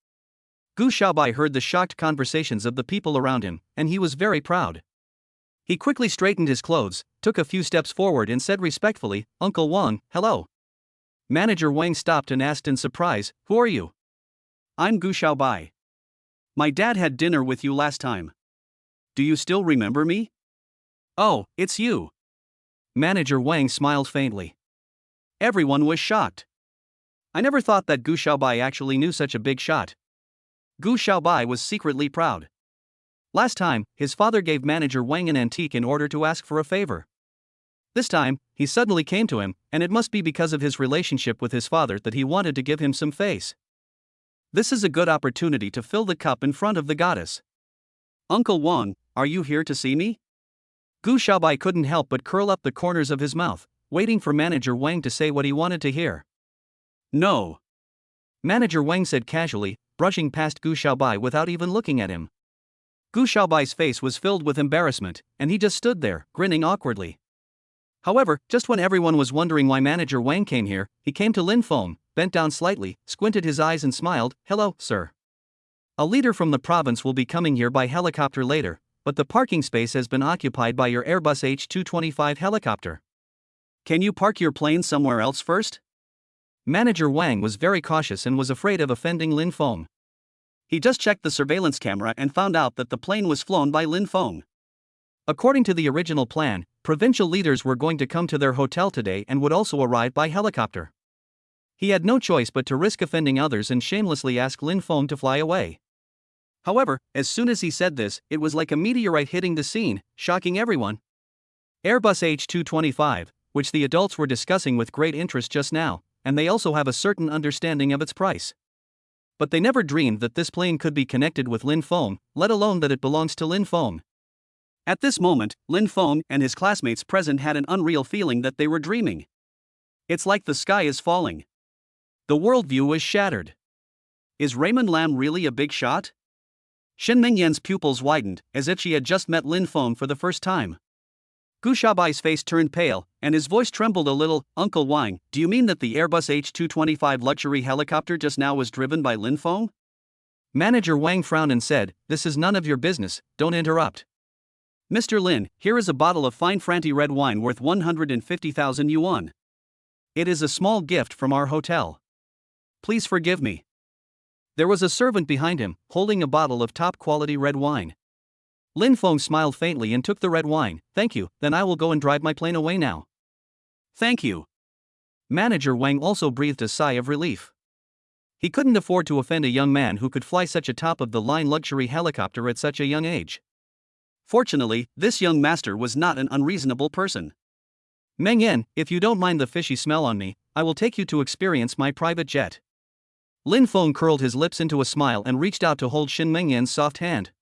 Gu Xiaobai heard the shocked conversations of the people around him, and he was very proud. He quickly straightened his clothes, took a few steps forward and said respectfully, "Uncle Wang, hello." Manager Wang stopped and asked in surprise, "Who are you?" "I'm Gu Xiaobai. My dad had dinner with you last time. Do you still remember me?" "Oh, it's you." Manager Wang smiled faintly. Everyone was shocked. I never thought that Gu Xiaobai actually knew such a big shot. Gu Xiaobai was secretly proud. Last time, his father gave Manager Wang an antique in order to ask for a favor. This time, he suddenly came to him, and it must be because of his relationship with his father that he wanted to give him some face. This is a good opportunity to fill the cup in front of the goddess. "Uncle Wang, are you here to see me?" Gu Xiaobai couldn't help but curl up the corners of his mouth, waiting for Manager Wang to say what he wanted to hear. "No." Manager Wang said casually, brushing past Gu Xiaobai without even looking at him. Gu Xiaobai's face was filled with embarrassment, and he just stood there, grinning awkwardly. However, just when everyone was wondering why Manager Wang came here, he came to Lin Fong, bent down slightly, squinted his eyes and smiled, "Hello, sir. A leader from the province will be coming here by helicopter later, but the parking space has been occupied by your Airbus H225 helicopter. Can you park your plane somewhere else first?" Manager Wang was very cautious and was afraid of offending Lin Fong. He just checked the surveillance camera and found out that the plane was flown by Lin Fong. According to the original plan, provincial leaders were going to come to their hotel today and would also arrive by helicopter. He had no choice but to risk offending others and shamelessly ask Lin Fong to fly away. However, as soon as he said this, it was like a meteorite hitting the scene, shocking everyone. Airbus H225, which the adults were discussing with great interest just now, and they also have a certain understanding of its price. But they never dreamed that this plane could be connected with Lin Fong, let alone that it belongs to Lin Fong. At this moment, Lin Fong and his classmates present had an unreal feeling that they were dreaming. It's like the sky is falling. The worldview was shattered. Is Raymond Lam really a big shot? Shen Mingyan's pupils widened, as if she had just met Lin Fong for the first time. Gu Xiaobai's face turned pale, and his voice trembled a little. "Uncle Wang, do you mean that the Airbus H225 luxury helicopter just now was driven by Lin Fong?" Manager Wang frowned and said, "This is none of your business, don't interrupt. Mr. Lin, here is a bottle of fine Franti red wine worth 150,000 yuan. It is a small gift from our hotel. Please forgive me." There was a servant behind him, holding a bottle of top-quality red wine. Lin Fong smiled faintly and took the red wine. "Thank you, then I will go and drive my plane away now." "Thank you." Manager Wang also breathed a sigh of relief. He couldn't afford to offend a young man who could fly such a top-of-the-line luxury helicopter at such a young age. Fortunately, this young master was not an unreasonable person. Meng Yan, if you don't mind the fishy smell on me, I will take you to experience my private jet. Lin Fong curled his lips into a smile and reached out to hold Shen Mengyan's soft hand.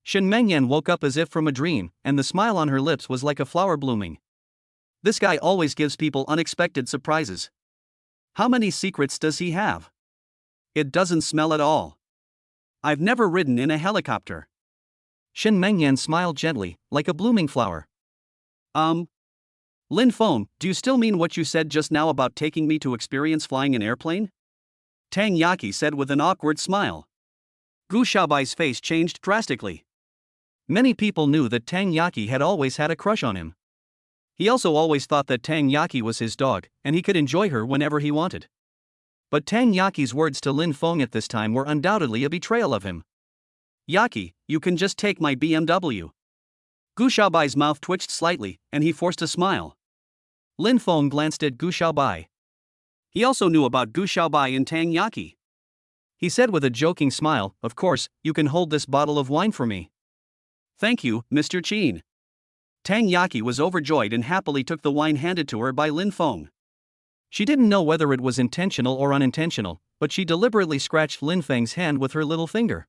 Shen Mengyan woke up as if from a dream, and the smile on her lips was like a flower blooming. This guy always gives people unexpected surprises. How many secrets does he have? It doesn't smell at all. I've never ridden in a helicopter. Shen Mengyan smiled gently, like a blooming flower. Lin Fong, do you still mean what you said just now about taking me to experience flying an airplane? Tang Yaki said with an awkward smile. Gu Xiaobai's face changed drastically. Many people knew that Tang Yaki had always had a crush on him. He also always thought that Tang Yaki was his dog, and he could enjoy her whenever he wanted. But Tang Yaki's words to Lin Fong at this time were undoubtedly a betrayal of him. Yaki, you can just take my BMW. Gu Xiaobai's mouth twitched slightly, and he forced a smile. Lin Fong glanced at Gu Xiaobai. He also knew about Gu Xiaobai and Tang Yaki. He said with a joking smile, "Of course, you can hold this bottle of wine for me." "Thank you, Mr. Qin." Tang Yaki was overjoyed and happily took the wine handed to her by Lin Fong. She didn't know whether it was intentional or unintentional, but she deliberately scratched Lin Feng's hand with her little finger.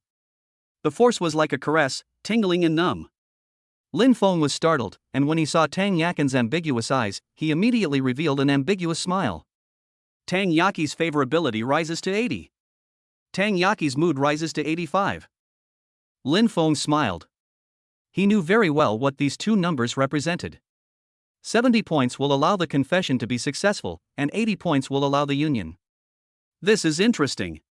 The force was like a caress, tingling and numb. Lin Fong was startled, and when he saw Tang Yakin's ambiguous eyes, he immediately revealed an ambiguous smile. Tang Yaki's favorability rises to 80. Tang Yaki's mood rises to 85. Lin Fong smiled. He knew very well what these two numbers represented. 70 points will allow the confession to be successful, and 80 points will allow the union. This is interesting.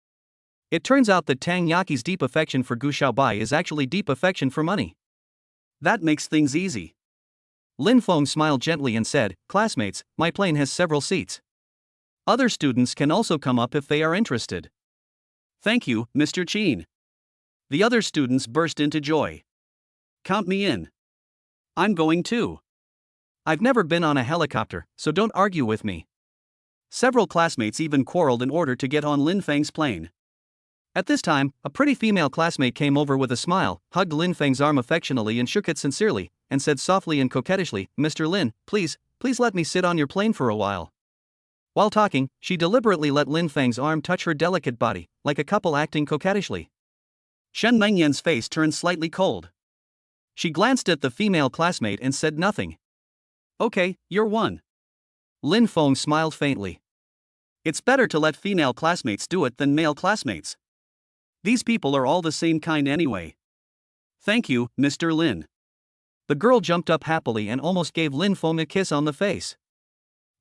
It turns out that Tang Yaki's deep affection for Gu Xiaobai is actually deep affection for money. That makes things easy. Lin Fong smiled gently and said, "Classmates, my plane has several seats. Other students can also come up if they are interested." "Thank you, Mr. Qin." The other students burst into joy. "Count me in. I'm going too. I've never been on a helicopter, so don't argue with me." Several classmates even quarreled in order to get on Lin Feng's plane. At this time, a pretty female classmate came over with a smile, hugged Lin Feng's arm affectionately and shook it sincerely, and said softly and coquettishly, "Mr. Lin, please let me sit on your plane for a while." While talking, she deliberately let Lin Feng's arm touch her delicate body, like a couple acting coquettishly. Shen Mengyan's face turned slightly cold. She glanced at the female classmate and said nothing. "Okay, you're one." Lin Fong smiled faintly. It's better to let female classmates do it than male classmates. These people are all the same kind anyway. "Thank you, Mr. Lin." The girl jumped up happily and almost gave Lin Fong a kiss on the face.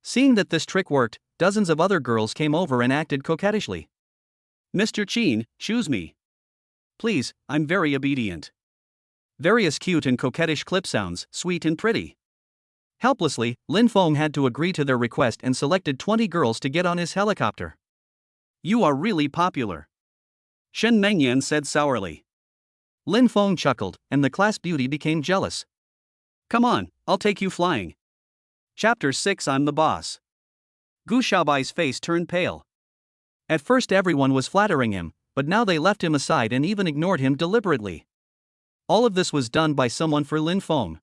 Seeing that this trick worked, dozens of other girls came over and acted coquettishly. "Mr. Qin, choose me. Please, I'm very obedient." Various cute and coquettish clip sounds, sweet and pretty. Helplessly, Lin Fong had to agree to their request and selected 20 girls to get on his helicopter. "You are really popular," Shen Mengyan said sourly. Lin Fong chuckled, and the class beauty became jealous. "Come on, I'll take you flying." Chapter 6 I'm the boss. Gu Xiaobai's face turned pale. At first everyone was flattering him, but now they left him aside and even ignored him deliberately. All of this was done by someone for Lin Fong.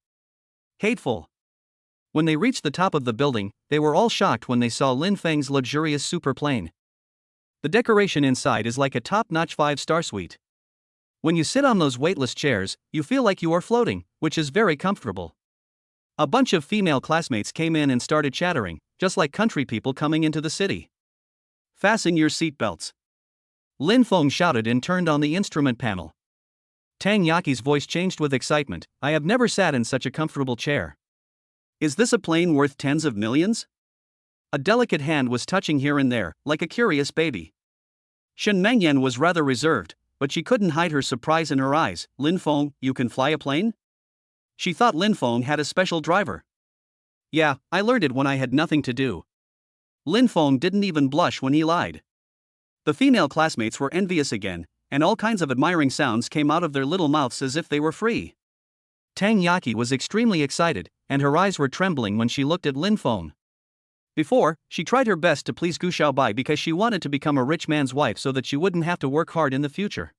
Hateful. When they reached the top of the building, they were all shocked when they saw Lin Feng's luxurious superplane. The decoration inside is like a top-notch 5-star suite. When you sit on those weightless chairs, you feel like you are floating, which is very comfortable. A bunch of female classmates came in and started chattering, just like country people coming into the city. "Fasten your seatbelts," Lin Fong shouted and turned on the instrument panel. Tang Yaki's voice changed with excitement. "I have never sat in such a comfortable chair. Is this a plane worth tens of millions?" A delicate hand was touching here and there, like a curious baby. Shen Mengyan was rather reserved, but she couldn't hide her surprise in her eyes. "Lin Fong, you can fly a plane?" She thought Lin Fong had a special driver. "Yeah, I learned it when I had nothing to do." Lin Fong didn't even blush when he lied. The female classmates were envious again, and all kinds of admiring sounds came out of their little mouths as if they were free. Tang Yaki was extremely excited, and her eyes were trembling when she looked at Lin Fong. Before, she tried her best to please Gu Xiaobai because she wanted to become a rich man's wife so that she wouldn't have to work hard in the future.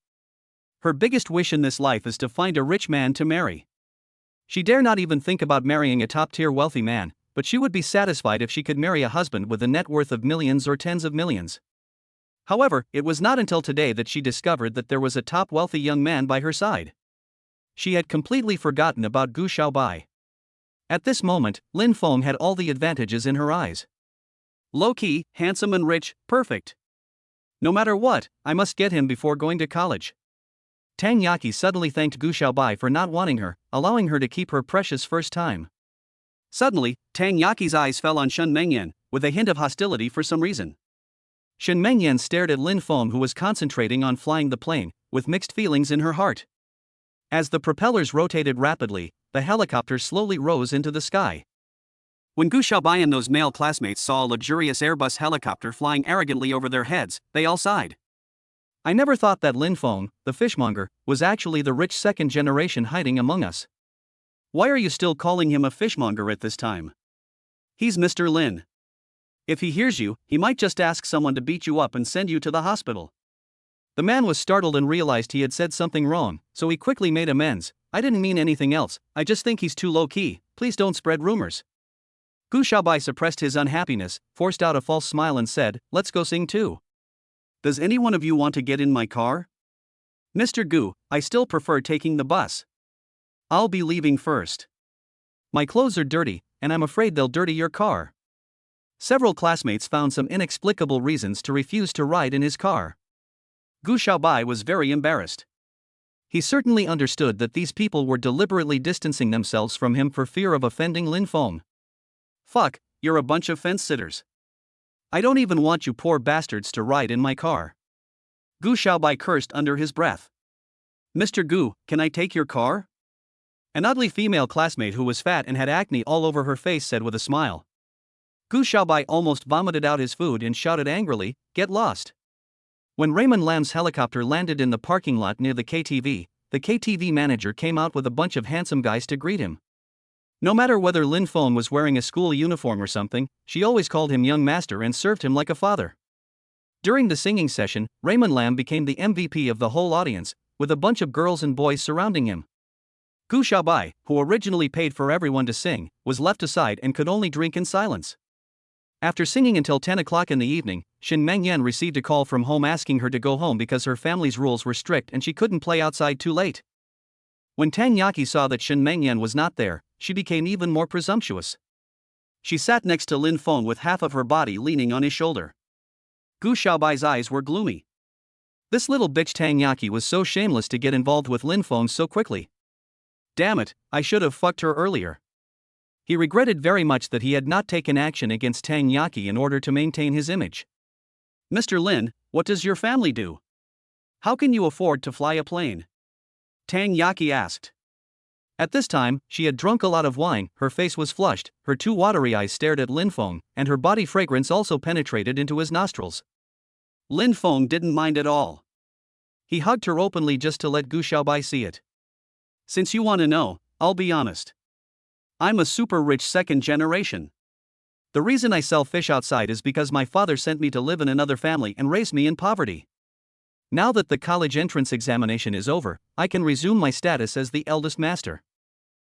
Her biggest wish in this life is to find a rich man to marry. She dare not even think about marrying a top-tier wealthy man, but she would be satisfied if she could marry a husband with a net worth of millions or tens of millions. However, it was not until today that she discovered that there was a top wealthy young man by her side. She had completely forgotten about Gu Xiaobai. At this moment, Lin Fong had all the advantages in her eyes. Low-key, handsome and rich, perfect. No matter what, I must get him before going to college. Tang Yaki suddenly thanked Gu Xiaobai for not wanting her, allowing her to keep her precious first time. Suddenly, Tang Yaki's eyes fell on Shen Mengyan, with a hint of hostility for some reason. Shen Mengyan stared at Lin Fong, who was concentrating on flying the plane, with mixed feelings in her heart. As the propellers rotated rapidly, the helicopter slowly rose into the sky. When Gu Xiaobai and those male classmates saw a luxurious Airbus helicopter flying arrogantly over their heads, they all sighed. I never thought that Lin Fong, the fishmonger, was actually the rich second generation hiding among us. Why are you still calling him a fishmonger at this time? He's Mr. Lin. If he hears you, he might just ask someone to beat you up and send you to the hospital. The man was startled and realized he had said something wrong, so he quickly made amends. I didn't mean anything else, I just think he's too low-key, please don't spread rumors. Gu Xiaobai suppressed his unhappiness, forced out a false smile and said, let's go sing too. Does any one of you want to get in my car? Mr. Gu, I still prefer taking the bus. I'll be leaving first. My clothes are dirty, and I'm afraid they'll dirty your car. Several classmates found some inexplicable reasons to refuse to ride in his car. Gu Xiaobai was very embarrassed. He certainly understood that these people were deliberately distancing themselves from him for fear of offending Lin Fong. Fuck, you're a bunch of fence-sitters. I don't even want you poor bastards to ride in my car. Gu Xiaobai cursed under his breath. Mr. Gu, can I take your car? An ugly female classmate who was fat and had acne all over her face said with a smile. Gu Xiaobai almost vomited out his food and shouted angrily, get lost. When Raymond Lam's helicopter landed in the parking lot near the KTV manager came out with a bunch of handsome guys to greet him. No matter whether Lin Fong was wearing a school uniform or something, she always called him young master and served him like a father. During the singing session, Raymond Lam became the MVP of the whole audience, with a bunch of girls and boys surrounding him. Gu Xiaobai, who originally paid for everyone to sing, was left aside and could only drink in silence. After singing until 10 o'clock in the evening, Shen Mengyan received a call from home asking her to go home because her family's rules were strict and she couldn't play outside too late. When Tang Yaki saw that Shen Mengyan was not there, she became even more presumptuous. She sat next to Lin Fong with half of her body leaning on his shoulder. Gu Xiaobai's eyes were gloomy. This little bitch Tang Yaki was so shameless to get involved with Lin Fong so quickly. Damn it, I should have fucked her earlier. He regretted very much that he had not taken action against Tang Yaki in order to maintain his image. Mr. Lin, what does your family do? How can you afford to fly a plane? Tang Yaki asked. At this time, she had drunk a lot of wine, her face was flushed, her two watery eyes stared at Lin Fong, and her body fragrance also penetrated into his nostrils. Lin Fong didn't mind at all. He hugged her openly just to let Gu Xiaobai see it. Since you want to know, I'll be honest. I'm a super rich second generation. The reason I sell fish outside is because my father sent me to live in another family and raised me in poverty. Now that the college entrance examination is over, I can resume my status as the eldest master.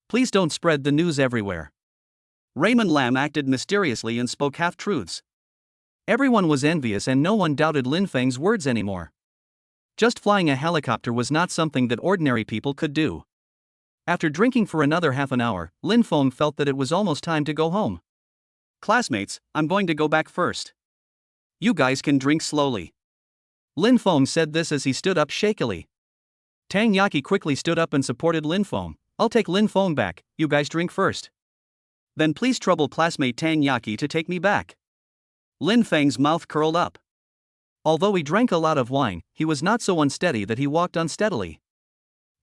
Please don't spread the news everywhere. Raymond Lam acted mysteriously and spoke half-truths. Everyone was envious and no one doubted Lin Feng's words anymore. Just flying a helicopter was not something that ordinary people could do. After drinking for another half an hour, Lin Fong felt that it was almost time to go home. Classmates, I'm going to go back first. You guys can drink slowly. Lin Fong said this as he stood up shakily. Tang Yaki quickly stood up and supported Lin Fong. I'll take Lin Fong back, you guys drink first. Then please trouble classmate Tang Yaki to take me back. Lin Feng's mouth curled up. Although he drank a lot of wine, he was not so unsteady that he walked unsteadily.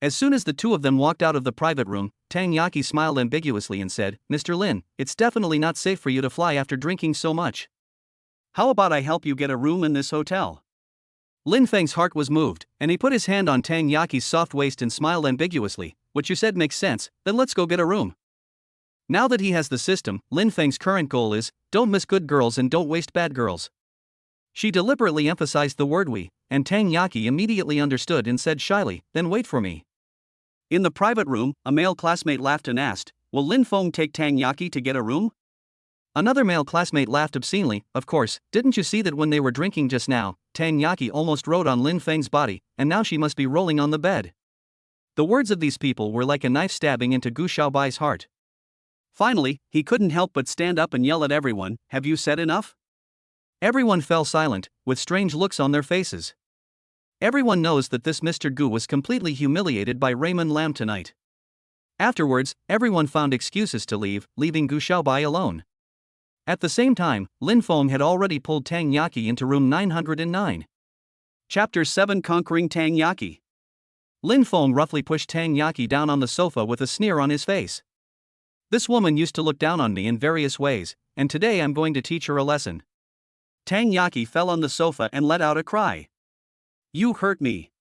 As soon as the two of them walked out of the private room, Tang Yaki smiled ambiguously and said, Mr. Lin, it's definitely not safe for you to fly after drinking so much. How about I help you get a room in this hotel? Lin Feng's heart was moved, and he put his hand on Tang Yaki's soft waist and smiled ambiguously. What you said makes sense, then let's go get a room. Now that he has the system, Lin Feng's current goal is, don't miss good girls and don't waste bad girls. She deliberately emphasized the word we, and Tang Yaki immediately understood and said shyly, then wait for me. In the private room, a male classmate laughed and asked, will Lin Fong take Tang Yaki to get a room? Another male classmate laughed obscenely. Of course, didn't you see that when they were drinking just now, Tang Yaki almost rode on Lin Feng's body, and now she must be rolling on the bed. The words of these people were like a knife stabbing into Gu Xiaobai's heart. Finally, he couldn't help but stand up and yell at everyone, "Have you said enough?" Everyone fell silent, with strange looks on their faces. Everyone knows that this Mr. Gu was completely humiliated by Raymond Lam tonight. Afterwards, everyone found excuses to leave, leaving Gu Xiaobai alone. At the same time, Lin Fong had already pulled Tang Yaki into room 909. Chapter 7: Conquering Tang Yaki. Lin Fong roughly pushed Tang Yaki down on the sofa with a sneer on his face. "This woman used to look down on me in various ways, and today I'm going to teach her a lesson." Tang Yaki fell on the sofa and let out a cry. "You hurt me."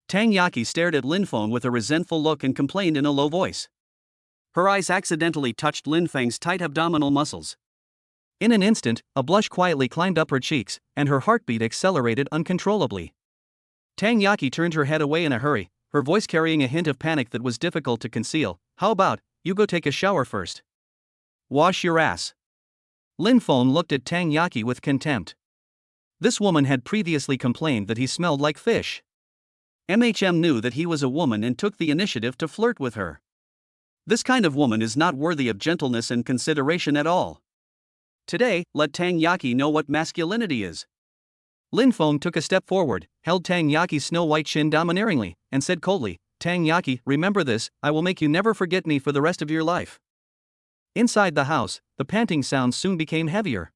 Tang Yaki stared at Lin Fong with a resentful look and complained in a low voice. Her eyes accidentally touched Lin Feng's tight abdominal muscles. In an instant, a blush quietly climbed up her cheeks, and her heartbeat accelerated uncontrollably. Tang Yaki turned her head away in a hurry, her voice carrying a hint of panic that was difficult to conceal. "How about, you go take a shower first? Wash your ass." Lin Fong looked at Tang Yaki with contempt. This woman had previously complained that he smelled like fish. MHM knew that he was a woman and took the initiative to flirt with her. This kind of woman is not worthy of gentleness and consideration at all. Today, let Tang Yaki know what masculinity is. Lin Fong took a step forward, held Tang Yaki's snow-white chin domineeringly, and said coldly, "Tang Yaki, remember this, I will make you never forget me for the rest of your life." Inside the house, the panting sounds soon became heavier.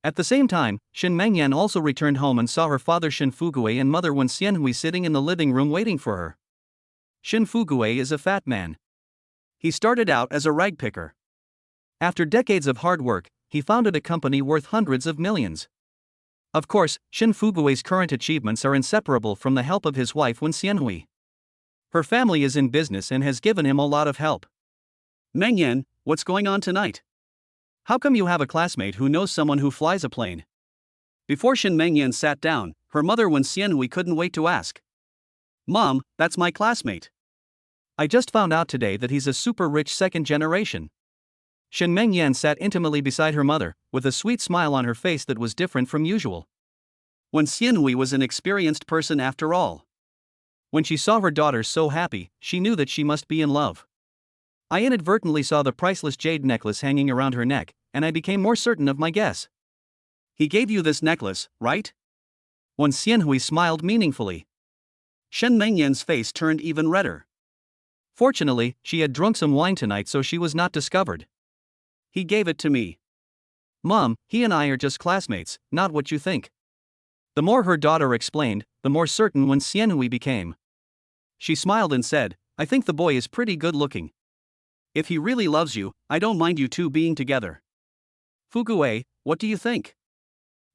At the same time, Shin Mengyan also returned home and saw her father Shin Fuguei and mother Wen Xianhui sitting in the living room waiting for her. Shin Fuguei is a fat man. He started out as a rag picker. After decades of hard work, he founded a company worth hundreds of millions. Of course, Shin Fuguei's current achievements are inseparable from the help of his wife Wen Xianhui. Her family is in business and has given him a lot of help. "Mengyan, what's going on tonight? How come you have a classmate who knows someone who flies a plane?" Before Shin Mengyan sat down, her mother Wen Xianhui couldn't wait to ask. "Mom, that's my classmate. I just found out today that he's a super rich second generation." Shin Mengyan sat intimately beside her mother, with a sweet smile on her face that was different from usual. Wen Xianhui was an experienced person after all. When she saw her daughter so happy, she knew that she must be in love. "I inadvertently saw the priceless jade necklace hanging around her neck, and I became more certain of my guess." "He gave you this necklace, right?" Wen Xianhui smiled meaningfully. Shen Mengyan's face turned even redder. Fortunately, she had drunk some wine tonight, so she was not discovered. "He gave it to me. Mom, he and I are just classmates, not what you think." The more her daughter explained, the more certain Wen Xianhui became. She smiled and said, "I think the boy is pretty good looking. If he really loves you, I don't mind you two being together." "Fuguei, what do you think?"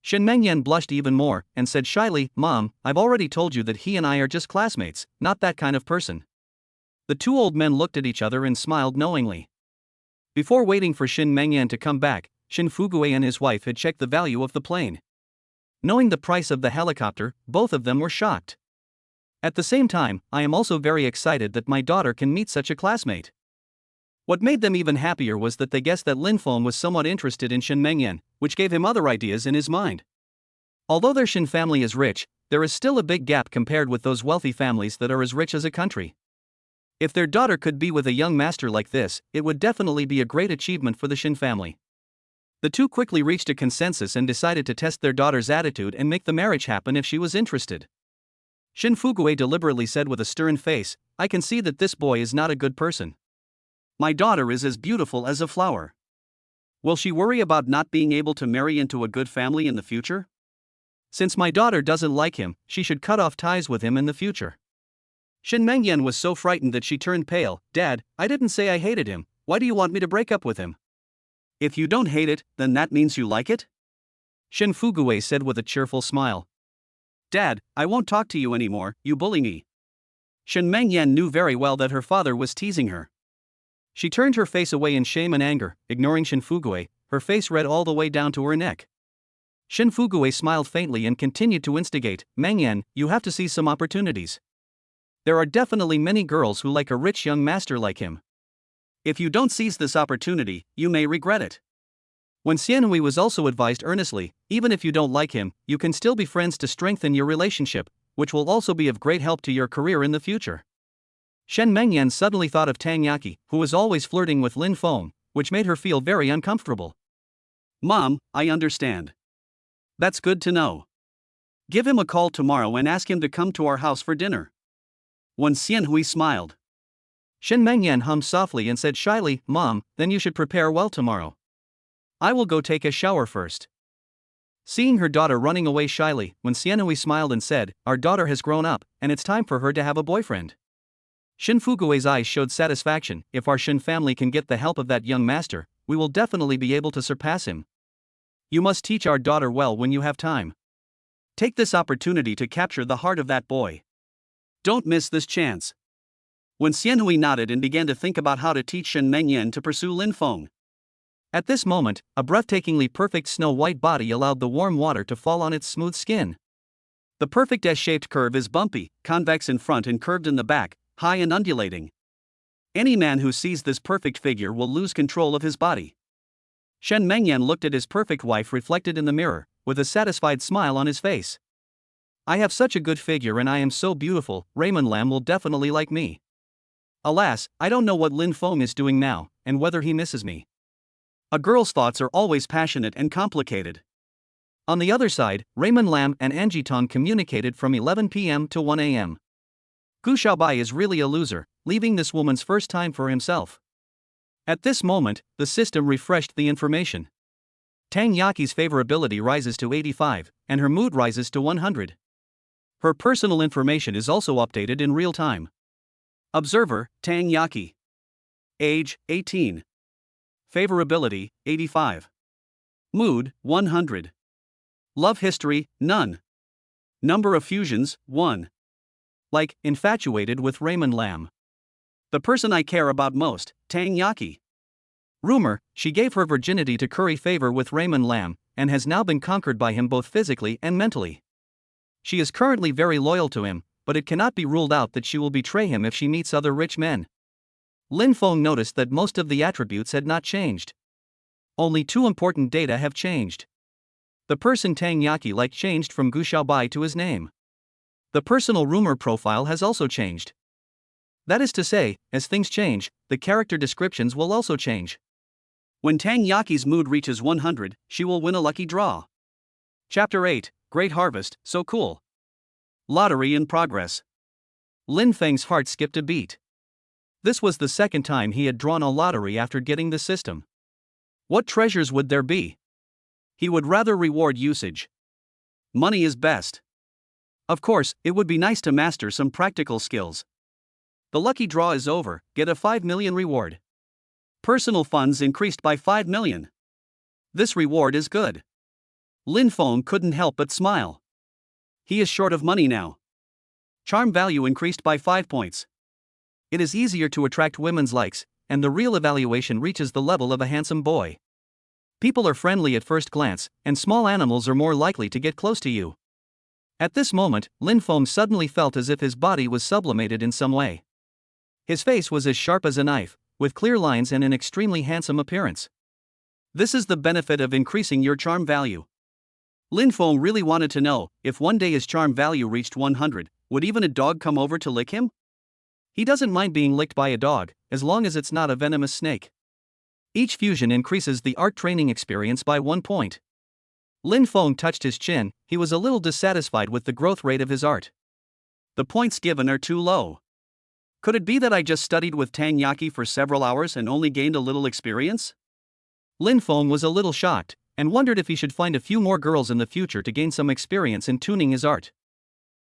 Shin Mengyan blushed even more, and said shyly, "Mom, I've already told you that he and I are just classmates, not that kind of person." The two old men looked at each other and smiled knowingly. Before waiting for Shin Mengyan to come back, Shin Fuguei and his wife had checked the value of the plane. Knowing the price of the helicopter, both of them were shocked. At the same time, I am also very excited that my daughter can meet such a classmate. What made them even happier was that they guessed that Lin Fong was somewhat interested in Shin Mengyan, which gave him other ideas in his mind. Although their Shin family is rich, there is still a big gap compared with those wealthy families that are as rich as a country. If their daughter could be with a young master like this, it would definitely be a great achievement for the Shin family. The two quickly reached a consensus and decided to test their daughter's attitude and make the marriage happen if she was interested. Shin Fuguei deliberately said with a stern face, "I can see that this boy is not a good person. My daughter is as beautiful as a flower. Will she worry about not being able to marry into a good family in the future? Since my daughter doesn't like him, she should cut off ties with him in the future." Shin Mengyan was so frightened that she turned pale. "Dad, I didn't say I hated him. Why do you want me to break up with him?" "If you don't hate it, then that means you like it?" Shin Fuguei said with a cheerful smile. "Dad, I won't talk to you anymore, you bully me." Shin Mengyan knew very well that her father was teasing her. She turned her face away in shame and anger, ignoring Shin Fuguei, her face red all the way down to her neck. Shin Fuguei smiled faintly and continued to instigate, "Mengyan, you have to seize some opportunities. There are definitely many girls who like a rich young master like him. If you don't seize this opportunity, you may regret it." When Xianhui was also advised earnestly, even if you don't like him, you can still be friends to strengthen your relationship, which will also be of great help to your career in the future. Shen Mengyan suddenly thought of Tang Yaki, who was always flirting with Lin Fong, which made her feel very uncomfortable. Mom, I understand. That's good to know. Give him a call tomorrow and ask him to come to our house for dinner. Wen Xianhui smiled. Shen Mengyan hummed softly and said shyly, Mom, then you should prepare well tomorrow. I will go take a shower first. Seeing her daughter running away shyly, Wen Xianhui smiled and said, Our daughter has grown up, and it's time for her to have a boyfriend. Shin Fugui's eyes showed satisfaction. If our Shin family can get the help of that young master, we will definitely be able to surpass him. You must teach our daughter well when you have time. Take this opportunity to capture the heart of that boy. Don't miss this chance. When Xianhui nodded and began to think about how to teach Shen Mengyan to pursue Lin Fong. At this moment, a breathtakingly perfect snow-white body allowed the warm water to fall on its smooth skin. The perfect S-shaped curve is bumpy, convex in front and curved in the back, high and undulating. Any man who sees this perfect figure will lose control of his body. Shen Mengyan looked at his perfect wife reflected in the mirror, with a satisfied smile on his face. I have such a good figure and I am so beautiful, Raymond Lam will definitely like me. Alas, I don't know what Lin Fong is doing now, and whether he misses me. A girl's thoughts are always passionate and complicated. On the other side, Raymond Lam and Angie Tong communicated from 11 p.m. to 1 a.m. Gu Xiaobai is really a loser, leaving this woman's first time for himself. At this moment, the system refreshed the information. Tang Yaki's favorability rises to 85, and her mood rises to 100. Her personal information is also updated in real time. Observer, Tang Yaki. Age, 18. Favorability, 85. Mood, 100. Love history, none. Number of fusions, 1. Like, infatuated with Raymond Lam. The person I care about most, Tang Yaki. Rumor, she gave her virginity to curry favor with Raymond Lam, and has now been conquered by him both physically and mentally. She is currently very loyal to him, but it cannot be ruled out that she will betray him if she meets other rich men. Lin Fong noticed that most of the attributes had not changed. Only 2 important data have changed. The person Tang Yaki liked changed from Gu Xiaobai to his name. The personal rumor profile has also changed. That is to say, as things change, the character descriptions will also change. When Tang Yaki's mood reaches 100, she will win a lucky draw. Chapter 8, Great Harvest, so cool. Lottery in progress. Lin Feng's heart skipped a beat. This was the second time he had drawn a lottery after getting the system. What treasures would there be? He would rather reward usage. Money is best. Of course, it would be nice to master some practical skills. The lucky draw is over, get a 5 million reward. Personal funds increased by 5 million. This reward is good. Lin Fong couldn't help but smile. He is short of money now. Charm value increased by 5 points. It is easier to attract women's likes, and the real evaluation reaches the level of a handsome boy. People are friendly at first glance, and small animals are more likely to get close to you. At this moment, Lin Fong suddenly felt as if his body was sublimated in some way. His face was as sharp as a knife, with clear lines and an extremely handsome appearance. This is the benefit of increasing your charm value. Lin Fong really wanted to know, if one day his charm value reached 100, would even a dog come over to lick him? He doesn't mind being licked by a dog, as long as it's not a venomous snake. Each fusion increases the art training experience by 1 point. Lin Fong touched his chin, he was a little dissatisfied with the growth rate of his art. The points given are too low. Could it be that I just studied with Tang Yaki for several hours and only gained a little experience? Lin Fong was a little shocked, and wondered if he should find a few more girls in the future to gain some experience in tuning his art.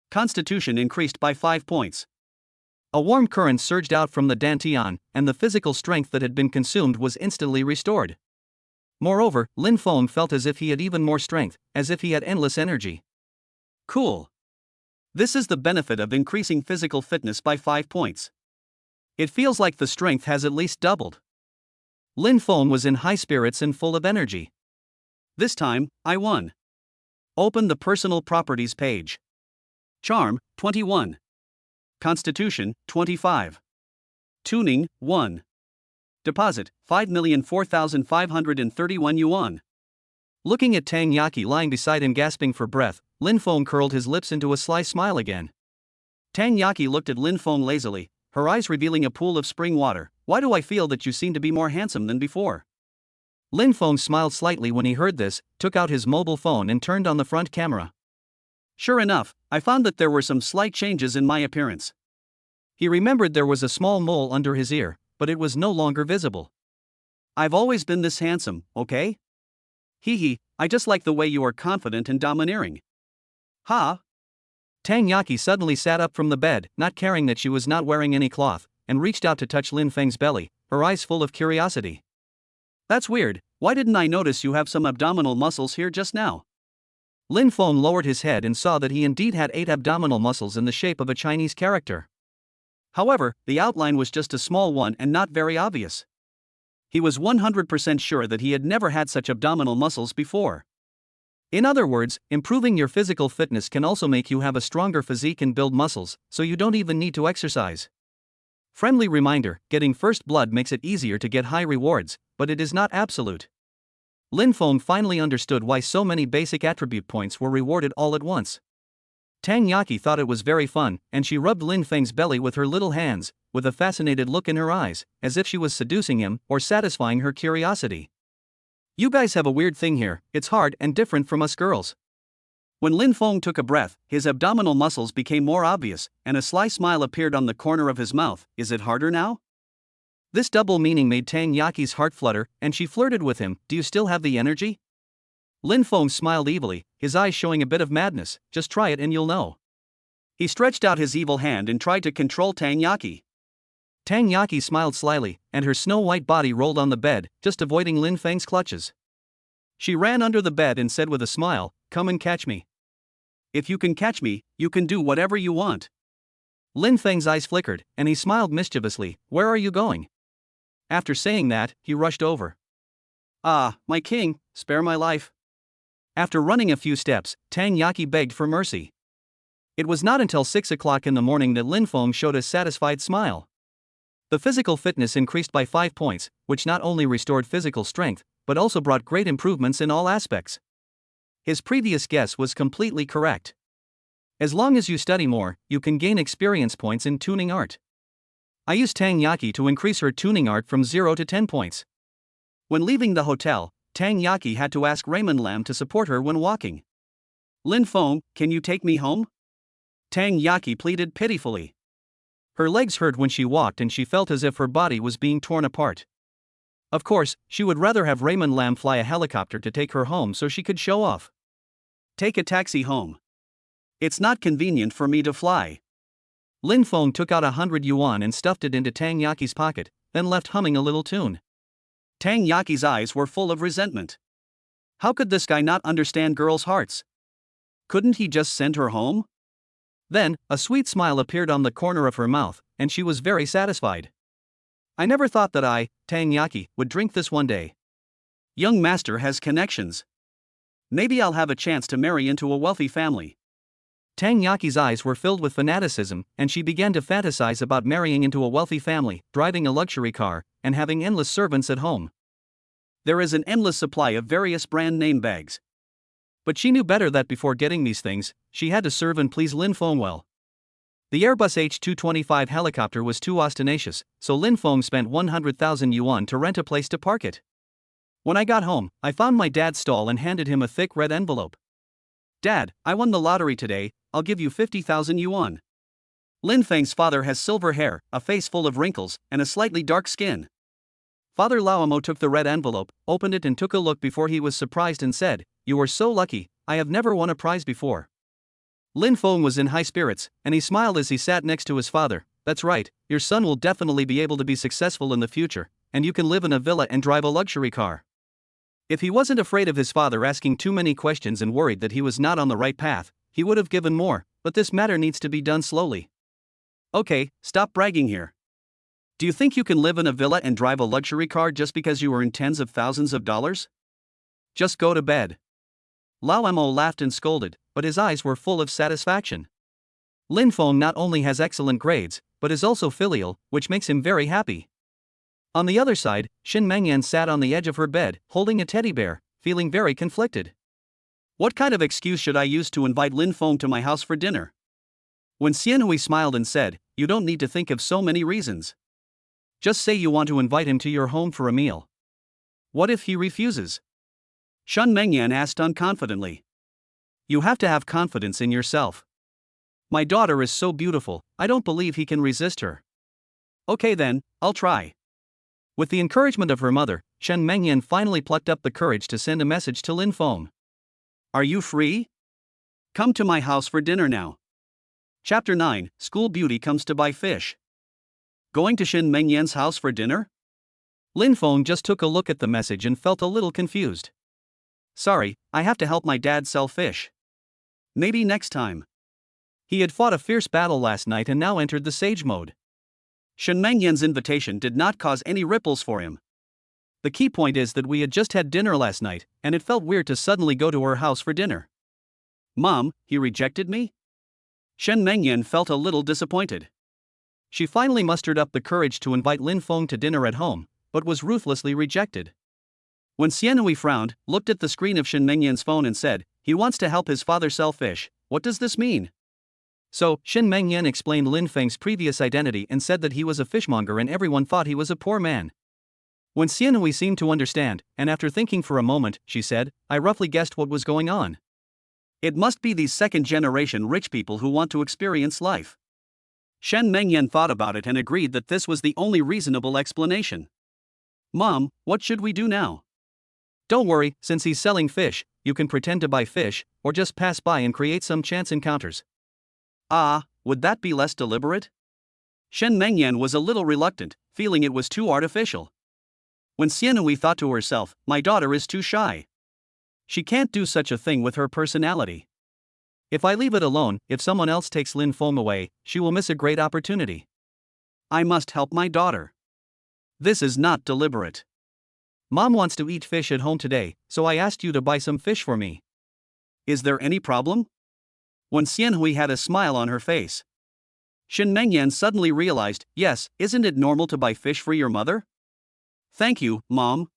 Constitution increased by 5 points. A warm current surged out from the dantian, and the physical strength that had been consumed was instantly restored. Moreover, Lin Fong felt as if he had even more strength, as if he had endless energy. Cool. This is the benefit of increasing physical fitness by 5 points. It feels like the strength has at least doubled. Lin Fong was in high spirits and full of energy. This time, I won. Open the personal properties page. Charm, 21. Constitution, 25. Tuning, 1. Deposit, 5,004,531 yuan. Looking at Tang Yaki lying beside him gasping for breath, Lin Fong curled his lips into a sly smile again. Tang Yaki looked at Lin Fong lazily, her eyes revealing a pool of spring water. Why do I feel that you seem to be more handsome than before? Lin Fong smiled slightly when he heard this, took out his mobile phone and turned on the front camera. Sure enough, I found that there were some slight changes in my appearance. He remembered there was a small mole under his ear, but it was no longer visible. I've always been this handsome, okay? Hee, I just like the way you are confident and domineering. Ha! Tang Yaki suddenly sat up from the bed, not caring that she was not wearing any cloth, and reached out to touch Lin Feng's belly, her eyes full of curiosity. That's weird, why didn't I notice you have some abdominal muscles here just now? Lin Fong lowered his head and saw that he indeed had 8 abdominal muscles in the shape of a Chinese character. However, the outline was just a small one and not very obvious. He was 100% sure that he had never had such abdominal muscles before. In other words, improving your physical fitness can also make you have a stronger physique and build muscles, so you don't even need to exercise. Friendly reminder, getting first blood makes it easier to get high rewards, but it is not absolute. Lin Fong finally understood why so many basic attribute points were rewarded all at once. Tang Yaki thought it was very fun, and she rubbed Lin Feng's belly with her little hands, with a fascinated look in her eyes, as if she was seducing him or satisfying her curiosity. You guys have a weird thing here, it's hard and different from us girls. When Lin Fong took a breath, his abdominal muscles became more obvious, and a sly smile appeared on the corner of his mouth. Is it harder now? This double meaning made Tang Yaki's heart flutter, and she flirted with him. Do you still have the energy? Lin Fong smiled evilly, his eyes showing a bit of madness. Just try it and you'll know. He stretched out his evil hand and tried to control Tang Yaki. Tang Yaki smiled slyly, and her snow-white body rolled on the bed, just avoiding Lin Feng's clutches. She ran under the bed and said with a smile, "Come and catch me. If you can catch me, you can do whatever you want." Lin Feng's eyes flickered, and he smiled mischievously. "Where are you going?" After saying that, he rushed over. "Ah, my king, spare my life." After running a few steps, Tang Yaki begged for mercy. It was not until 6 o'clock in the morning that Lin Fong showed a satisfied smile. The physical fitness increased by 5 points, which not only restored physical strength, but also brought great improvements in all aspects. His previous guess was completely correct. As long as you study more, you can gain experience points in tuning art. I used Tang Yaki to increase her tuning art from 0 to 10 points. When leaving the hotel, Tang Yaki had to ask Raymond Lam to support her when walking. "Lin Fong, can you take me home?" Tang Yaki pleaded pitifully. Her legs hurt when she walked and she felt as if her body was being torn apart. Of course, she would rather have Raymond Lam fly a helicopter to take her home so she could show off. "Take a taxi home. It's not convenient for me to fly." Lin Fong took out 100 yuan and stuffed it into Tang Yaki's pocket, then left humming a little tune. Tang Yaki's eyes were full of resentment. How could this guy not understand girls' hearts? Couldn't he just send her home? Then, a sweet smile appeared on the corner of her mouth, and she was very satisfied. I never thought that I, Tang Yaki, would drink this one day. Young master has connections. Maybe I'll have a chance to marry into a wealthy family. Tang Yaki's eyes were filled with fanaticism, and she began to fantasize about marrying into a wealthy family, driving a luxury car, and having endless servants at home. There is an endless supply of various brand name bags. But she knew better that before getting these things, she had to serve and please Lin Fong well. The Airbus H225 helicopter was too ostentatious, so Lin Fong spent 100,000 yuan to rent a place to park it. When I got home, I found my dad's stall and handed him a thick red envelope. "Dad, I won the lottery today, I'll give you 50,000 yuan. Lin Feng's father has silver hair, a face full of wrinkles, and a slightly dark skin." Father Lauamo took the red envelope, opened it and took a look before he was surprised and said, "You are so lucky, I have never won a prize before." Lin Fong was in high spirits, and he smiled as he sat next to his father. "That's right, your son will definitely be able to be successful in the future, and you can live in a villa and drive a luxury car." If he wasn't afraid of his father asking too many questions and worried that he was not on the right path, he would have given more, but this matter needs to be done slowly. "Okay, stop bragging here. Do you think you can live in a villa and drive a luxury car just because you earn tens of thousands of dollars? Just go to bed." Lao Mo laughed and scolded, but his eyes were full of satisfaction. Lin Fong not only has excellent grades, but is also filial, which makes him very happy. On the other side, Shin Mengyan sat on the edge of her bed, holding a teddy bear, feeling very conflicted. What kind of excuse should I use to invite Lin Fong to my house for dinner? When Xianhui smiled and said, "You don't need to think of so many reasons. Just say you want to invite him to your home for a meal." "What if he refuses?" Shen Mengyan asked unconfidently. "You have to have confidence in yourself. My daughter is so beautiful, I don't believe he can resist her." "Okay then, I'll try." With the encouragement of her mother, Shen Mengyan finally plucked up the courage to send a message to Lin Fong. "Are you free? Come to my house for dinner now." Chapter 9, School Beauty Comes to Buy Fish. Going to Shen Mengyan's house for dinner? Lin Fong just took a look at the message and felt a little confused. "Sorry, I have to help my dad sell fish. Maybe next time." He had fought a fierce battle last night and now entered the sage mode. Shen Mengyan's invitation did not cause any ripples for him. The key point is that we had just had dinner last night, and it felt weird to suddenly go to her house for dinner. "Mom, he rejected me?" Shen Mengyan felt a little disappointed. She finally mustered up the courage to invite Lin Fong to dinner at home, but was ruthlessly rejected. When Xianhui frowned, looked at the screen of Shen Mengyan's phone and said, "He wants to help his father sell fish. What does this mean?" So, Shen Mengyan explained Lin Feng's previous identity and said that he was a fishmonger and everyone thought he was a poor man. When Xianhui seemed to understand, and after thinking for a moment, she said, "I roughly guessed what was going on. It must be these second-generation rich people who want to experience life." Shen Mengyan thought about it and agreed that this was the only reasonable explanation. "Mom, what should we do now?" "Don't worry, since he's selling fish, you can pretend to buy fish, or just pass by and create some chance encounters." "Ah, would that be less deliberate?" Shen Mengyan was a little reluctant, feeling it was too artificial. When Xianhui thought to herself, "My daughter is too shy. She can't do such a thing with her personality. If I leave it alone, if someone else takes Lin Fong away, she will miss a great opportunity. I must help my daughter. This is not deliberate. Mom wants to eat fish at home today, so I asked you to buy some fish for me. Is there any problem?" When Xianhui had a smile on her face, Shen Mengyan suddenly realized, "Yes, isn't it normal to buy fish for your mother?" "Thank you, Mom."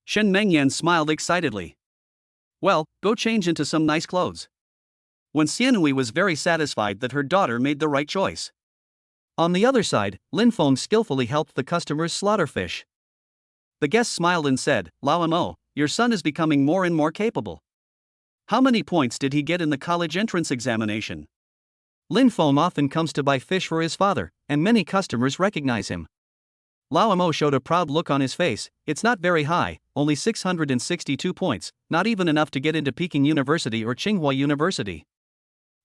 Shen Mengyan smiled excitedly. "Well, go change into some nice clothes." When Xianhui was very satisfied that her daughter made the right choice. On the other side, Lin Fong skillfully helped the customers slaughter fish. The guest smiled and said, "Lao Mo, your son is becoming more and more capable. How many points did he get in the college entrance examination?" Lin Fong often comes to buy fish for his father, and many customers recognize him. Lao Mo showed a proud look on his face. "It's not very high, only 662 points, not even enough to get into Peking University or Tsinghua University."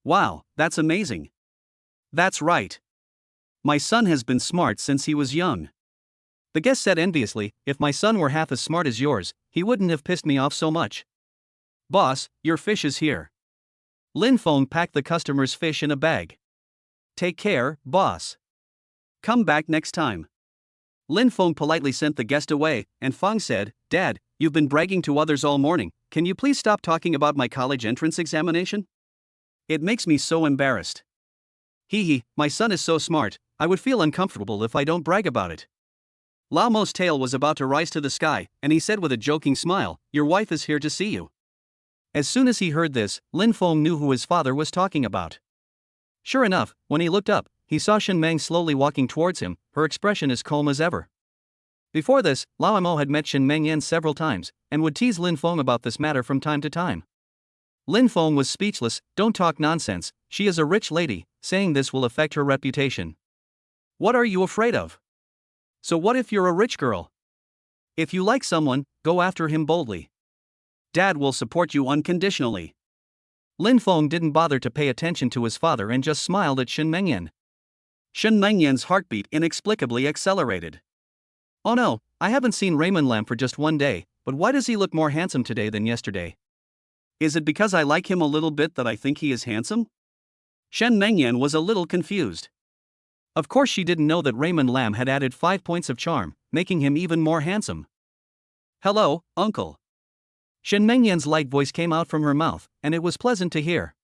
"Wow, that's amazing." "That's right. My son has been smart since he was young." The guest said enviously, "If my son were half as smart as yours, he wouldn't have pissed me off so much." "Boss, your fish is here." Lin Fong packed the customer's fish in a bag. "Take care, boss. Come back next time." Lin Fong politely sent the guest away, and Fong said, "Dad, you've been bragging to others all morning, can you please stop talking about my college entrance examination? It makes me so embarrassed. Hee, my son is so smart, I would feel uncomfortable if I don't brag about it." Lao Mo's tail was about to rise to the sky, and he said with a joking smile, "Your wife is here to see you." As soon as he heard this, Lin Fong knew who his father was talking about. Sure enough, when he looked up, he saw Shen Meng slowly walking towards him, her expression as calm as ever. Before this, Lao Mo had met Shen Mengyan several times, and would tease Lin Fong about this matter from time to time. Lin Fong was speechless. "Don't talk nonsense, she is a rich lady, saying this will affect her reputation. What are you afraid of? So what if you're a rich girl? If you like someone, go after him boldly. Dad will support you unconditionally." Lin Fong didn't bother to pay attention to his father and just smiled at Shen Mengyan. Shen Mengyan's heartbeat inexplicably accelerated. "Oh no, I haven't seen Raymond Lam for just one day, but why does he look more handsome today than yesterday? Is it because I like him a little bit that I think he is handsome?" Shen Mengyan was a little confused. Of course she didn't know that Raymond Lam had added 5 points of charm, making him even more handsome. "Hello, uncle." Shen Mengyan's light voice came out from her mouth, and it was pleasant to hear.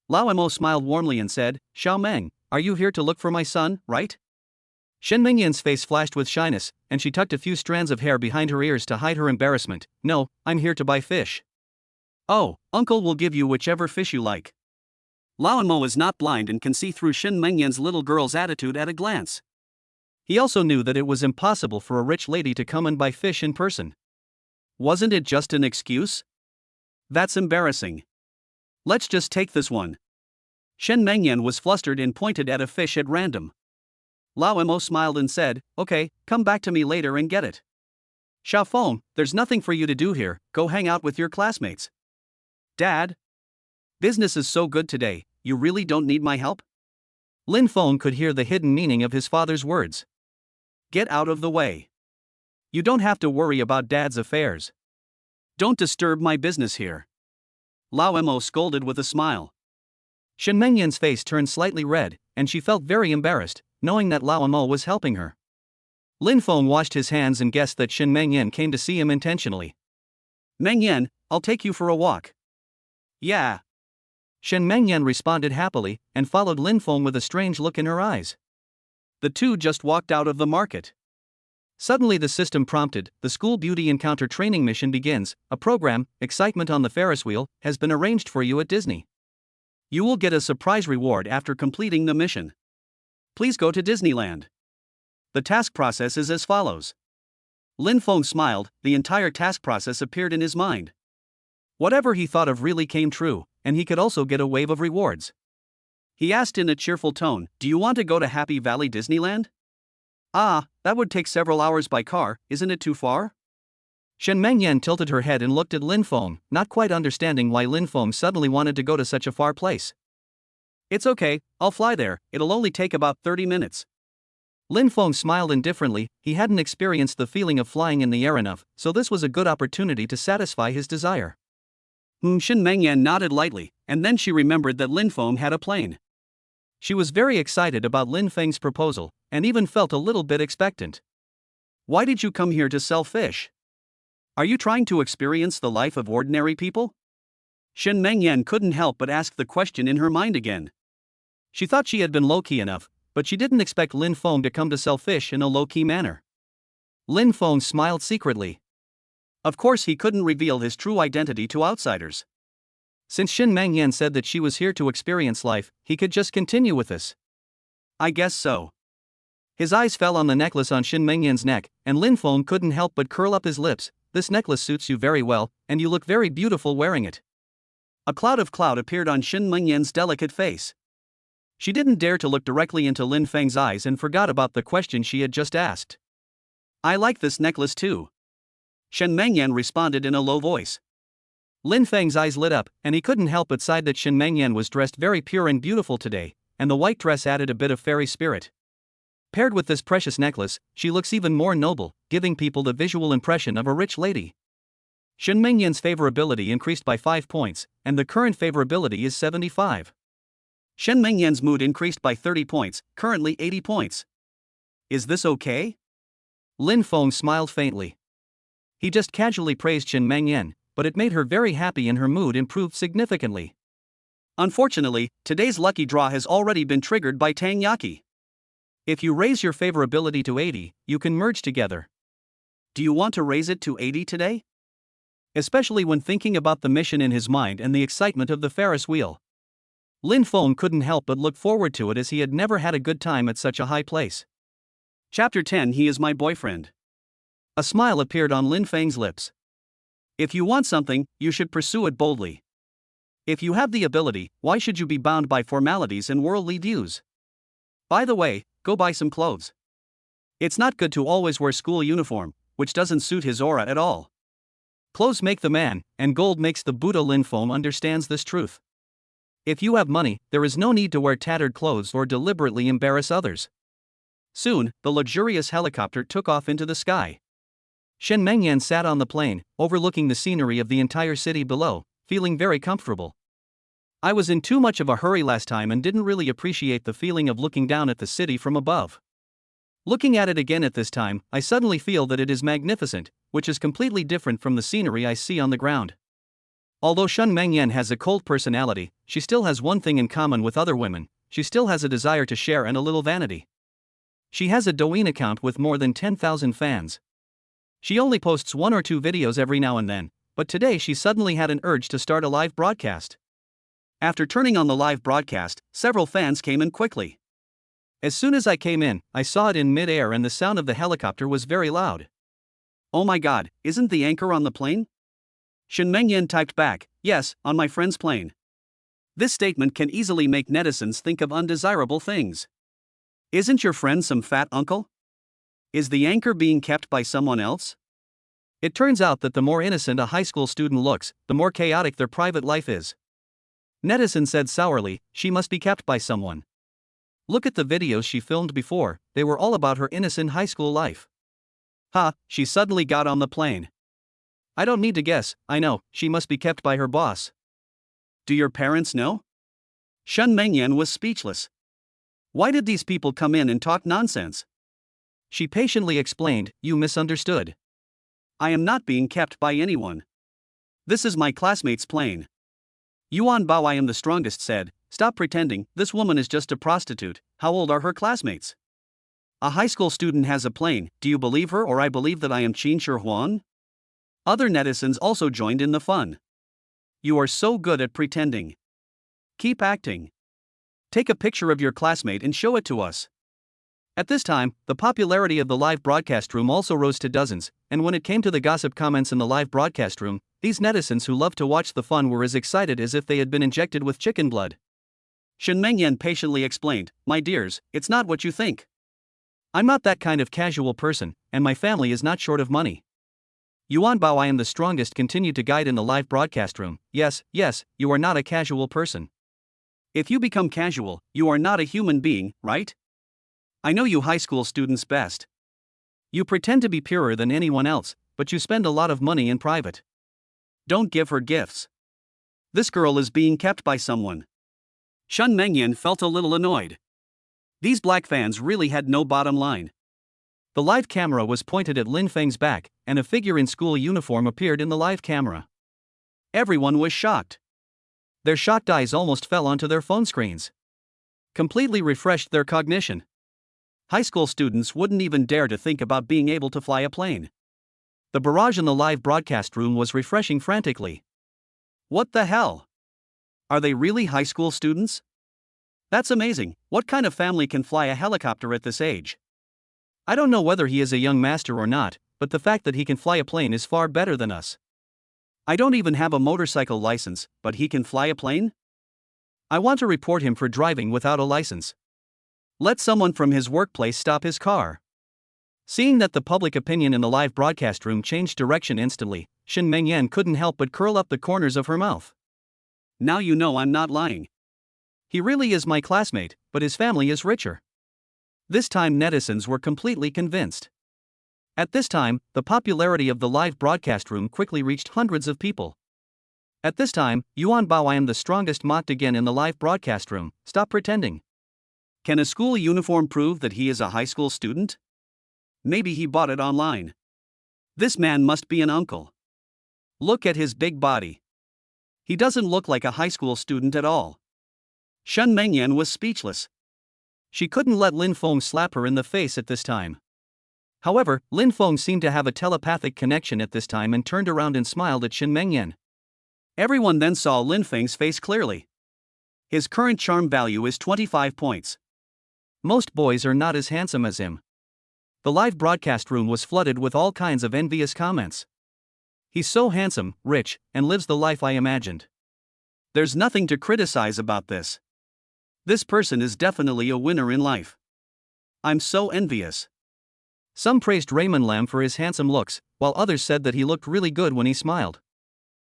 Lao Mo smiled warmly and said, "Xiao Meng, are you here to look for my son, right?" Shen Mingyan's face flashed with shyness, and she tucked a few strands of hair behind her ears to hide her embarrassment. No, I'm here to buy fish. Oh, uncle will give you whichever fish you like. Lao Mo is not blind and can see through Shen Mingyan's little girl's attitude at a glance. He also knew that it was impossible for a rich lady to come and buy fish in person. Wasn't it just an excuse? That's embarrassing. Let's just take this one. Shen Mingyan was flustered and pointed at a fish at random. Lao Mo smiled and said, okay, come back to me later and get it. Xiao Feng, there's nothing for you to do here, go hang out with your classmates. Dad? Business is so good today, you really don't need my help? Lin Fong could hear the hidden meaning of his father's words. Get out of the way. You don't have to worry about Dad's affairs. Don't disturb my business here. Lao Mo scolded with a smile. Shen Mingyan's face turned slightly red, and she felt very embarrassed, knowing that Lao Mo was helping her. Lin Fong washed his hands and guessed that Shen Mingyan came to see him intentionally. Mingyan, I'll take you for a walk. Yeah. Shen Mingyan responded happily, and followed Lin Fong with a strange look in her eyes. The two just walked out of the market. Suddenly the system prompted, the school beauty encounter training mission begins, a program, excitement on the Ferris wheel, has been arranged for you at Disney. You will get a surprise reward after completing the mission. Please go to Disneyland. The task process is as follows. Lin Fong smiled, the entire task process appeared in his mind. Whatever he thought of really came true, and he could also get a wave of rewards. He asked in a cheerful tone, do you want to go to Happy Valley Disneyland? Ah, that would take several hours by car, isn't it too far? Shen Mingyan tilted her head and looked at Lin Fong, not quite understanding why Lin Fong suddenly wanted to go to such a far place. It's okay, I'll fly there, it'll only take about 30 minutes. Lin Fong smiled indifferently, he hadn't experienced the feeling of flying in the air enough, so this was a good opportunity to satisfy his desire. Shen Mingyan nodded lightly, and then she remembered that Lin Fong had a plane. She was very excited about Lin Feng's proposal, and even felt a little bit expectant. Why did you come here to sell fish? Are you trying to experience the life of ordinary people? Shen Mingyan couldn't help but ask the question in her mind again. She thought she had been low-key enough, but she didn't expect Lin Fong to come to sell fish in a low-key manner. Lin Fong smiled secretly. Of course he couldn't reveal his true identity to outsiders. Since Shen Mingyan said that she was here to experience life, he could just continue with this. I guess so. His eyes fell on the necklace on Shen Mingyan's neck, and Lin Fong couldn't help but curl up his lips. This necklace suits you very well, and you look very beautiful wearing it. A cloud of cloud appeared on Shen Mingyan's delicate face. She didn't dare to look directly into Lin Feng's eyes and forgot about the question she had just asked. I like this necklace too. Shen Mingyan responded in a low voice. Lin Feng's eyes lit up, and he couldn't help but sigh that Shen Mingyan was dressed very pure and beautiful today, and the white dress added a bit of fairy spirit. Paired with this precious necklace, she looks even more noble, giving people the visual impression of a rich lady. Shen Mingyan's favorability increased by 5 points, and the current favorability is 75. Shen Mingyan's mood increased by 30 points, currently 80 points. Is this okay? Lin Fong smiled faintly. He just casually praised Shen Mingyan, but it made her very happy and her mood improved significantly. Unfortunately, today's lucky draw has already been triggered by Tang Yaki. If you raise your favorability to 80, you can merge together. Do you want to raise it to 80 today? Especially when thinking about the mission in his mind and the excitement of the Ferris wheel. Lin Fong couldn't help but look forward to it as he had never had a good time at such a high place. Chapter 10 He is my boyfriend. A smile appeared on Lin Feng's lips. If you want something, you should pursue it boldly. If you have the ability, why should you be bound by formalities and worldly views? By the way, go buy some clothes. It's not good to always wear school uniform, which doesn't suit his aura at all. Clothes make the man, and gold makes the Buddha. Lin Fong understands this truth. If you have money, there is no need to wear tattered clothes or deliberately embarrass others. Soon, the luxurious helicopter took off into the sky. Shen Mingyan sat on the plane, overlooking the scenery of the entire city below, feeling very comfortable. I was in too much of a hurry last time and didn't really appreciate the feeling of looking down at the city from above. Looking at it again at this time, I suddenly feel that it is magnificent, which is completely different from the scenery I see on the ground. Although Shen Mingyan has a cold personality, she still has one thing in common with other women: she still has a desire to share and a little vanity. She has a Douyin account with more than 10,000 fans. She only posts 1 or 2 videos every now and then, but today she suddenly had an urge to start a live broadcast. After turning on the live broadcast, several fans came in quickly. As soon as I came in, I saw it in mid-air and the sound of the helicopter was very loud. Oh my god, isn't the anchor on the plane? Shen Mengyan typed back, yes, on my friend's plane. This statement can easily make netizens think of undesirable things. Isn't your friend some fat uncle? Is the anchor being kept by someone else? It turns out that the more innocent a high school student looks, the more chaotic their private life is. Netizen said sourly, she must be kept by someone. Look at the videos she filmed before, they were all about her innocent high school life. Ha, she suddenly got on the plane. I don't need to guess, I know, she must be kept by her boss. Do your parents know? Shen Mengyan was speechless. Why did these people come in and talk nonsense? She patiently explained, you misunderstood. I am not being kept by anyone. This is my classmate's plane. Yuan Bao, I am the strongest, said, stop pretending, this woman is just a prostitute. How old are her classmates? A high school student has a plane, do you believe her or I believe that I am Qin Shi Huan? Other netizens also joined in the fun. You are so good at pretending. Keep acting. Take a picture of your classmate and show it to us. At this time, the popularity of the live broadcast room also rose to dozens, and when it came to the gossip comments in the live broadcast room, these netizens who loved to watch the fun were as excited as if they had been injected with chicken blood. Shen Mengyan patiently explained, my dears, it's not what you think. I'm not that kind of casual person, and my family is not short of money. Yuan Bao, I am the strongest, continued to guide in the live broadcast room, yes, you are not a casual person. If you become casual, you are not a human being, right? I know you high school students best. You pretend to be purer than anyone else, but you spend a lot of money in private. Don't give her gifts. This girl is being kept by someone. Shen Mengyan felt a little annoyed. These black fans really had no bottom line. The live camera was pointed at Lin Feng's back, and a figure in school uniform appeared in the live camera. Everyone was shocked. Their shocked eyes almost fell onto their phone screens. Completely refreshed their cognition. High school students wouldn't even dare to think about being able to fly a plane. The barrage in the live broadcast room was refreshing frantically. What the hell? Are they really high school students? That's amazing. What kind of family can fly a helicopter at this age? I don't know whether he is a young master or not, but the fact that he can fly a plane is far better than us. I don't even have a motorcycle license, but he can fly a plane? I want to report him for driving without a license. Let someone from his workplace stop his car. Seeing that the public opinion in the live broadcast room changed direction instantly, Shen Mengyan couldn't help but curl up the corners of her mouth. Now you know I'm not lying. He really is my classmate, but his family is richer. This time netizens were completely convinced. At this time, the popularity of the live broadcast room quickly reached hundreds of people. At this time, Yuan Bao, I am the strongest, mocked again in the live broadcast room, stop pretending. Can a school uniform prove that he is a high school student? Maybe he bought it online. This man must be an uncle. Look at his big body. He doesn't look like a high school student at all. Shen Mengyan was speechless. She couldn't let Lin Fong slap her in the face at this time. However, Lin Fong seemed to have a telepathic connection at this time and turned around and smiled at Shen Mengyan. Everyone then saw Lin Feng's face clearly. His current charm value is 25 points. Most boys are not as handsome as him. The live broadcast room was flooded with all kinds of envious comments. He's so handsome, rich, and lives the life I imagined. There's nothing to criticize about this. This person is definitely a winner in life. I'm so envious. Some praised Raymond Lam for his handsome looks, while others said that he looked really good when he smiled.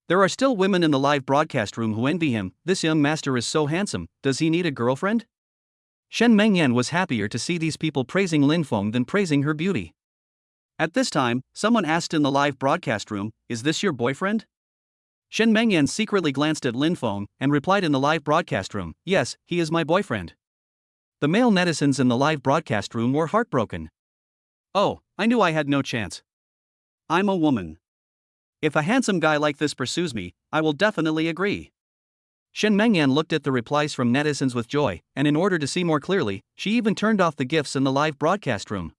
There are still women in the live broadcast room who envy him. This young master is so handsome, does he need a girlfriend? Shen Mengyan was happier to see these people praising Lin Fong than praising her beauty. At this time, someone asked in the live broadcast room, is this your boyfriend? Shen Mengyan secretly glanced at Lin Fong and replied in the live broadcast room, yes, he is my boyfriend. The male netizens in the live broadcast room were heartbroken. Oh, I knew I had no chance. I'm a woman. If a handsome guy like this pursues me, I will definitely agree. Shen Mengyan looked at the replies from netizens with joy, and in order to see more clearly, she even turned off the GIFs in the live broadcast room.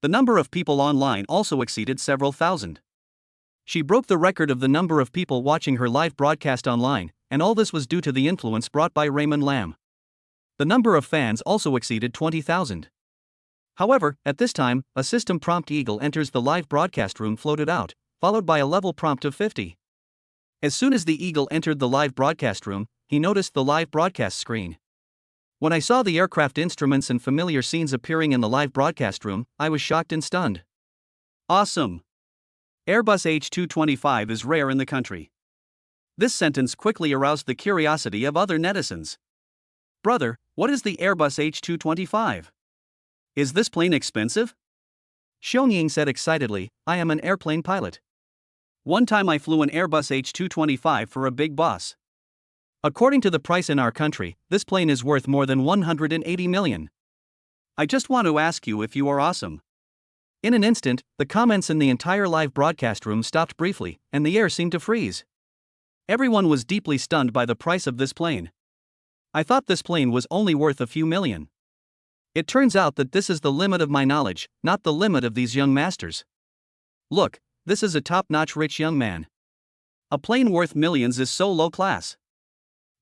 The number of people online also exceeded several thousand. She broke the record of the number of people watching her live broadcast online, and all this was due to the influence brought by Raymond Lam. The number of fans also exceeded 20,000. However, at this time, a system prompt eagle enters the live broadcast room floated out, followed by a level prompt of 50. As soon as the eagle entered the live broadcast room, he noticed the live broadcast screen. When I saw the aircraft instruments and familiar scenes appearing in the live broadcast room, I was shocked and stunned. Awesome! Airbus H225 is rare in the country. This sentence quickly aroused the curiosity of other netizens. Brother, what is the Airbus H225? Is this plane expensive? Xiaoying said excitedly, I am an airplane pilot. One time I flew an Airbus H225 for a big boss. According to the price in our country, this plane is worth more than 180 million. I just want to ask you if you are awesome. In an instant, the comments in the entire live broadcast room stopped briefly, and the air seemed to freeze. Everyone was deeply stunned by the price of this plane. I thought this plane was only worth a few million. It turns out that this is the limit of my knowledge, not the limit of these young masters. Look, this is a top-notch rich young man. A plane worth millions is so low class.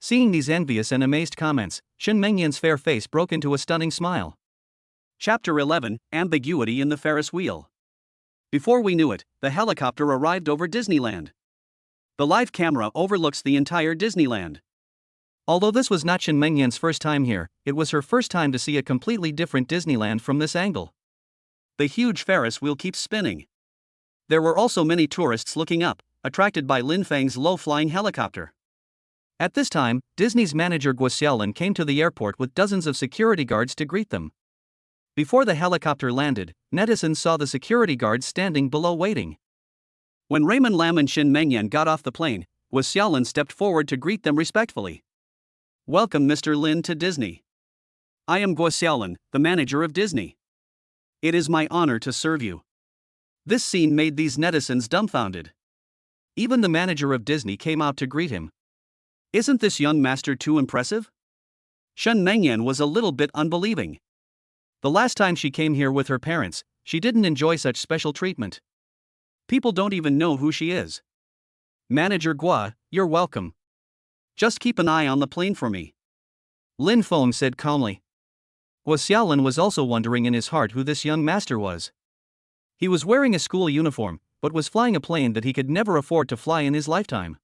Seeing these envious and amazed comments, Shen Mengyan's fair face broke into a stunning smile. Chapter 11, Ambiguity in the Ferris Wheel. Before we knew it, the helicopter arrived over Disneyland. The live camera overlooks the entire Disneyland. Although this was not Shen Mengyan's first time here, it was her first time to see a completely different Disneyland from this angle. The huge Ferris wheel keeps spinning. There were also many tourists looking up, attracted by Lin Feng's low-flying helicopter. At this time, Disney's manager Guo Xiaolin came to the airport with dozens of security guards to greet them. Before the helicopter landed, netizens saw the security guards standing below waiting. When Raymond Lam and Shen Mengyan got off the plane, Guo Xiaolin stepped forward to greet them respectfully. Welcome Mr. Lin to Disney. I am Guo Xiaolin, the manager of Disney. It is my honor to serve you. This scene made these netizens dumbfounded. Even the manager of Disney came out to greet him. Isn't this young master too impressive? Shen Mengyan was a little bit unbelieving. The last time she came here with her parents, she didn't enjoy such special treatment. People don't even know who she is. Manager Guo, you're welcome. Just keep an eye on the plane for me. Lin Fong said calmly. Guo Xiaolin was also wondering in his heart who this young master was. He was wearing a school uniform, but was flying a plane that he could never afford to fly in his lifetime.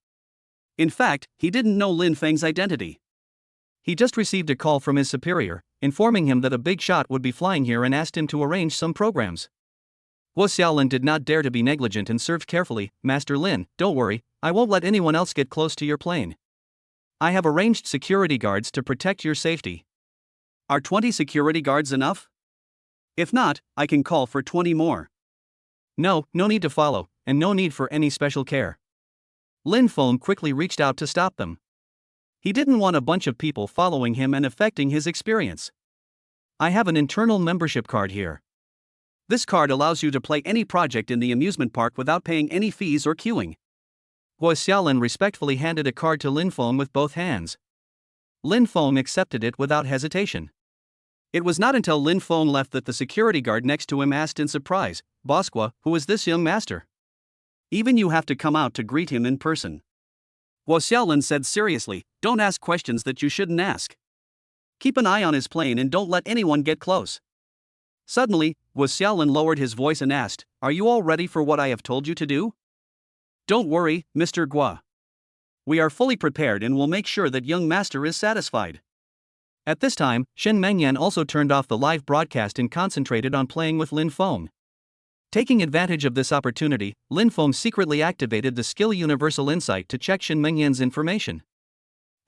In fact, he didn't know Lin Feng's identity. He just received a call from his superior, informing him that a big shot would be flying here and asked him to arrange some programs. Guo Xiaolin did not dare to be negligent and served carefully. Master Lin, don't worry, I won't let anyone else get close to your plane. I have arranged security guards to protect your safety. Are 20 security guards enough? If not, I can call for 20 more. No need to follow, and no need for any special care. Lin Fong quickly reached out to stop them. He didn't want a bunch of people following him and affecting his experience. I have an internal membership card here. This card allows you to play any project in the amusement park without paying any fees or queuing. Guo Xiaolin respectfully handed a card to Lin Fong with both hands. Lin Fong accepted it without hesitation. It was not until Lin Fong left that the security guard next to him asked in surprise, Boss Guo, who is this young master? Even you have to come out to greet him in person. Guo Xiaolin said seriously, don't ask questions that you shouldn't ask. Keep an eye on his plane and don't let anyone get close. Suddenly, Guo Xiaolin lowered his voice and asked, are you all ready for what I have told you to do? Don't worry, Mr. Guo. We are fully prepared and will make sure that young master is satisfied. At this time, Shen Mengyan also turned off the live broadcast and concentrated on playing with Lin Fong. Taking advantage of this opportunity, Lin Fong secretly activated the skill Universal Insight to check Shen Mengyan's information.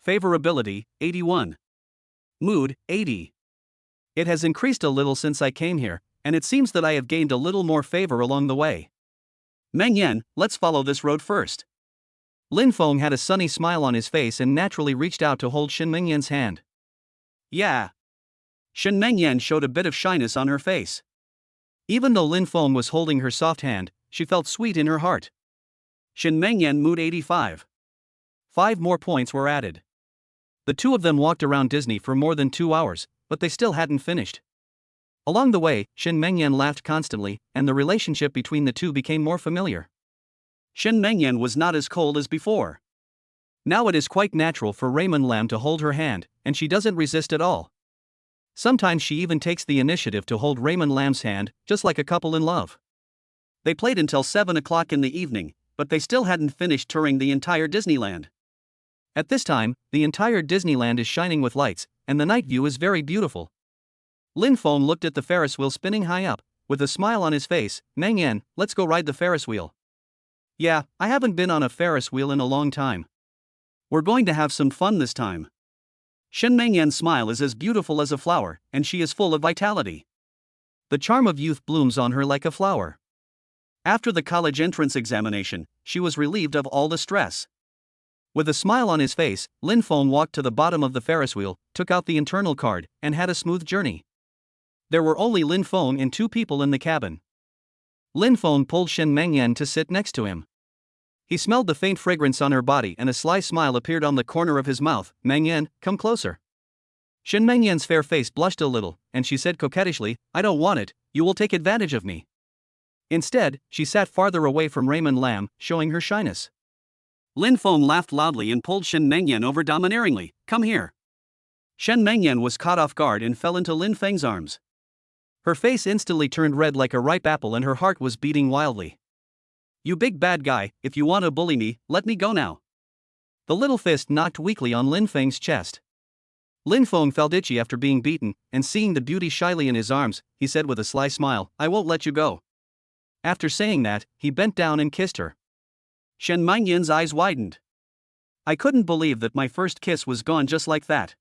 Favorability, 81. Mood, 80. It has increased a little since I came here, and it seems that I have gained a little more favor along the way. Mengyan, let's follow this road first. Lin Fong had a sunny smile on his face and naturally reached out to hold Shen Mengyan's hand. Yeah. Shen Mengyan showed a bit of shyness on her face. Even though Lin Fong was holding her soft hand, she felt sweet in her heart. Shen Mengyan mood 85. 5 more points were added. The two of them walked around Disney for more than 2 hours, but they still hadn't finished. Along the way, Shen Mengyan laughed constantly, and the relationship between the two became more familiar. Shen Mengyan was not as cold as before. Now it is quite natural for Raymond Lam to hold her hand, and she doesn't resist at all. Sometimes she even takes the initiative to hold Raymond Lam's hand, just like a couple in love. They played until 7 o'clock in the evening, but they still hadn't finished touring the entire Disneyland. At this time, the entire Disneyland is shining with lights, and the night view is very beautiful. Lin Fong looked at the Ferris wheel spinning high up, with a smile on his face. Mengyan, let's go ride the Ferris wheel. Yeah, I haven't been on a Ferris wheel in a long time. We're going to have some fun this time. Shen Mengyan's smile is as beautiful as a flower, and she is full of vitality. The charm of youth blooms on her like a flower. After the college entrance examination, she was relieved of all the stress. With a smile on his face, Lin Fong walked to the bottom of the Ferris wheel, took out the internal card, and had a smooth journey. There were only Lin Fong and 2 people in the cabin. Lin Fong pulled Shen Mengyan to sit next to him. He smelled the faint fragrance on her body, and a sly smile appeared on the corner of his mouth. Mengyan, come closer. Shen Mengyan's fair face blushed a little, and she said coquettishly, I don't want it, you will take advantage of me. Instead, she sat farther away from Raymond Lam, showing her shyness. Lin Fong laughed loudly and pulled Shen Mengyan over domineeringly. Come here. Shen Mengyan was caught off guard and fell into Lin Feng's arms. Her face instantly turned red like a ripe apple and her heart was beating wildly. You big bad guy, if you want to bully me, let me go now. The little fist knocked weakly on Lin Feng's chest. Lin Fong felt itchy after being beaten, and seeing the beauty shyly in his arms, he said with a sly smile, I won't let you go. After saying that, he bent down and kissed her. Shen Mengyan's eyes widened. I couldn't believe that my first kiss was gone just like that.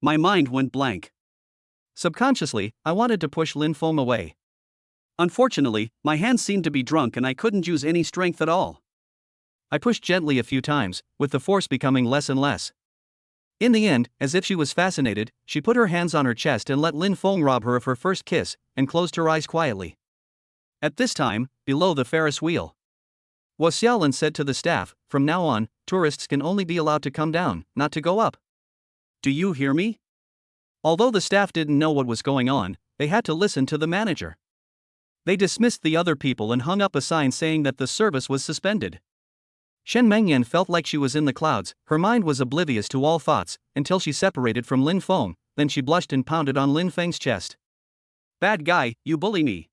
My mind went blank. Subconsciously, I wanted to push Lin Fong away. Unfortunately, my hands seemed to be drunk and I couldn't use any strength at all. I pushed gently a few times, with the force becoming less and less. In the end, as if she was fascinated, she put her hands on her chest and let Lin Fong rob her of her first kiss, and closed her eyes quietly. At this time, below the Ferris wheel, Xiaolin said to the staff, from now on, tourists can only be allowed to come down, not to go up. Do you hear me? Although the staff didn't know what was going on, they had to listen to the manager. They dismissed the other people and hung up a sign saying that the service was suspended. Shen Mengyan felt like she was in the clouds, her mind was oblivious to all thoughts, until she separated from Lin Fong, then she blushed and pounded on Lin Feng's chest. Bad guy, you bully me.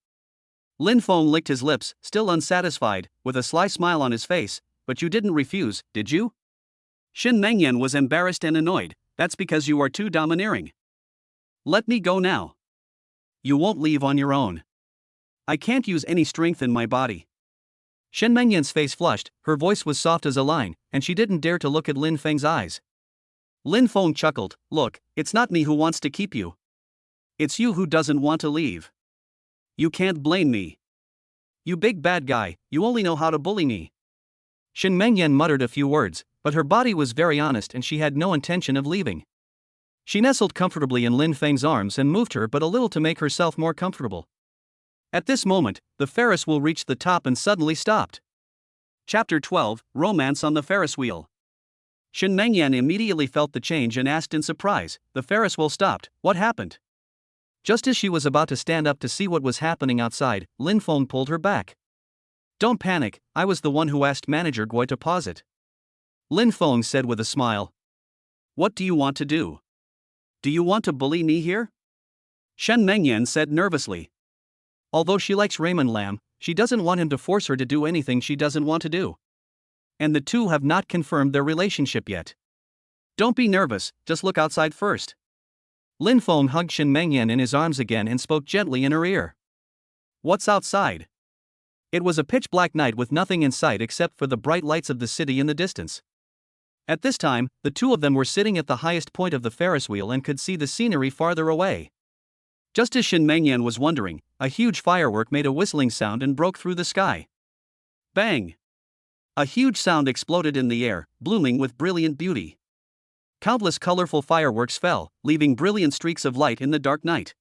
Lin Fong licked his lips, still unsatisfied, with a sly smile on his face, but you didn't refuse, did you? Shen Mengyan was embarrassed and annoyed, that's because you are too domineering. Let me go now. You won't leave on your own. I can't use any strength in my body. Shen Mengyan's face flushed, her voice was soft as a line, and she didn't dare to look at Lin Feng's eyes. Lin Fong chuckled, look, it's not me who wants to keep you. It's you who doesn't want to leave. You can't blame me. You big bad guy, you only know how to bully me. Shen Mengyan muttered a few words, but her body was very honest and she had no intention of leaving. She nestled comfortably in Lin Feng's arms and moved her but a little to make herself more comfortable. At this moment, the Ferris wheel reached the top and suddenly stopped. Chapter 12, Romance on the Ferris Wheel. Shen Mengyan immediately felt the change and asked in surprise, the Ferris wheel stopped, what happened? Just as she was about to stand up to see what was happening outside, Lin Fong pulled her back. Don't panic, I was the one who asked Manager Gui to pause it. Lin Fong said with a smile. What do you want to do? Do you want to bully me here? Shen Mengyan said nervously. Although she likes Raymond Lam, she doesn't want him to force her to do anything she doesn't want to do. And the two have not confirmed their relationship yet. Don't be nervous, just look outside first. Lin Fong hugged Shen Mengyan in his arms again and spoke gently in her ear. What's outside? It was a pitch-black night with nothing in sight except for the bright lights of the city in the distance. At this time, the two of them were sitting at the highest point of the Ferris wheel and could see the scenery farther away. Just as Shen Mengyan was wondering, a huge firework made a whistling sound and broke through the sky. Bang! A huge sound exploded in the air, blooming with brilliant beauty. Countless colorful fireworks fell, leaving brilliant streaks of light in the dark night.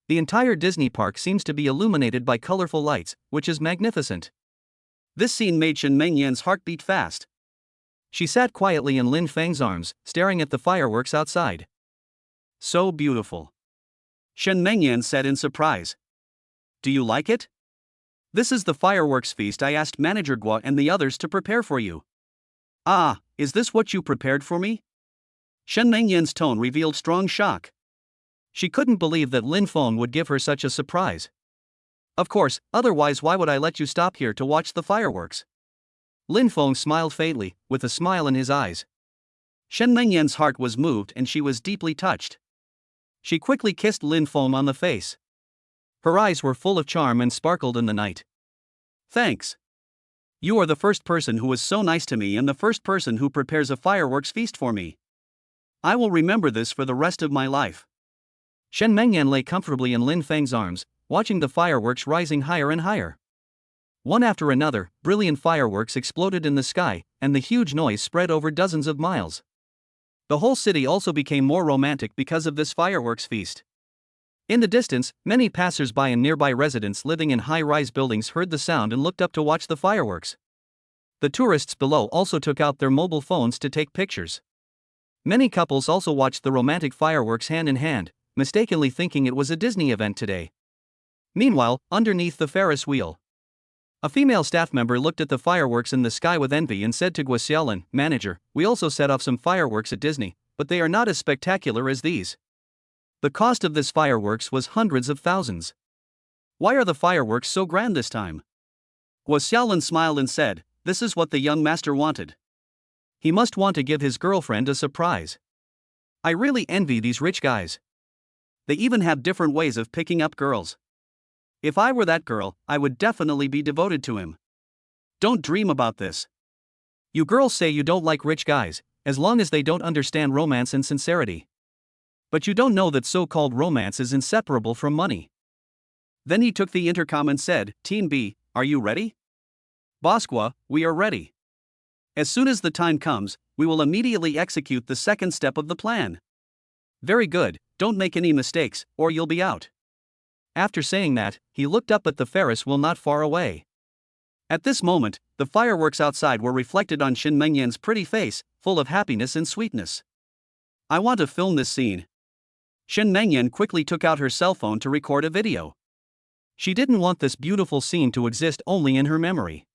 The entire Disney park seems to be illuminated by colorful lights, which is magnificent. This scene made Shen Mengyan's heart beat fast. She sat quietly in Lin Feng's arms, staring at the fireworks outside. So beautiful. Shen Mengyan said in surprise. Do you like it? This is the fireworks feast I asked Manager Guo and the others to prepare for you. Ah, is this what you prepared for me? Shen Mengyan's tone revealed strong shock. She couldn't believe that Lin Fong would give her such a surprise. Of course, otherwise why would I let you stop here to watch the fireworks? Lin Fong smiled faintly, with a smile in his eyes. Shen Mengyan's heart was moved and she was deeply touched. She quickly kissed Lin Fong on the face. Her eyes were full of charm and sparkled in the night. Thanks. You are the first person who was so nice to me and the first person who prepares a fireworks feast for me. I will remember this for the rest of my life. Shen Mengyan lay comfortably in Lin Feng's arms, watching the fireworks rising higher and higher. One after another, brilliant fireworks exploded in the sky, and the huge noise spread over dozens of miles. The whole city also became more romantic because of this fireworks feast. In the distance, many passers-by and nearby residents living in high-rise buildings heard the sound and looked up to watch the fireworks. The tourists below also took out their mobile phones to take pictures. Many couples also watched the romantic fireworks hand in hand, mistakenly thinking it was a Disney event today. Meanwhile, underneath the Ferris wheel, a female staff member looked at the fireworks in the sky with envy and said to Guo Xiaolin, "Manager, we also set off some fireworks at Disney, but they are not as spectacular as these. The cost of this fireworks was hundreds of thousands. Why are the fireworks so grand this time?" Guo Xiaolin smiled and said, "This is what the young master wanted. He must want to give his girlfriend a surprise. I really envy these rich guys. They even have different ways of picking up girls. If I were that girl, I would definitely be devoted to him. Don't dream about this. You girls say you don't like rich guys, as long as they don't understand romance and sincerity. But you don't know that so-called romance is inseparable from money." Then he took the intercom and said, "Team B, are you ready? Boss Guo, we are ready. As soon as the time comes, we will immediately execute the second step of the plan. Very good, don't make any mistakes, or you'll be out." After saying that, he looked up at the Ferris wheel not far away. At this moment, the fireworks outside were reflected on Shen Mengyan's pretty face, full of happiness and sweetness. "I want to film this scene." Shen Mengyan quickly took out her cell phone to record a video. She didn't want this beautiful scene to exist only in her memory.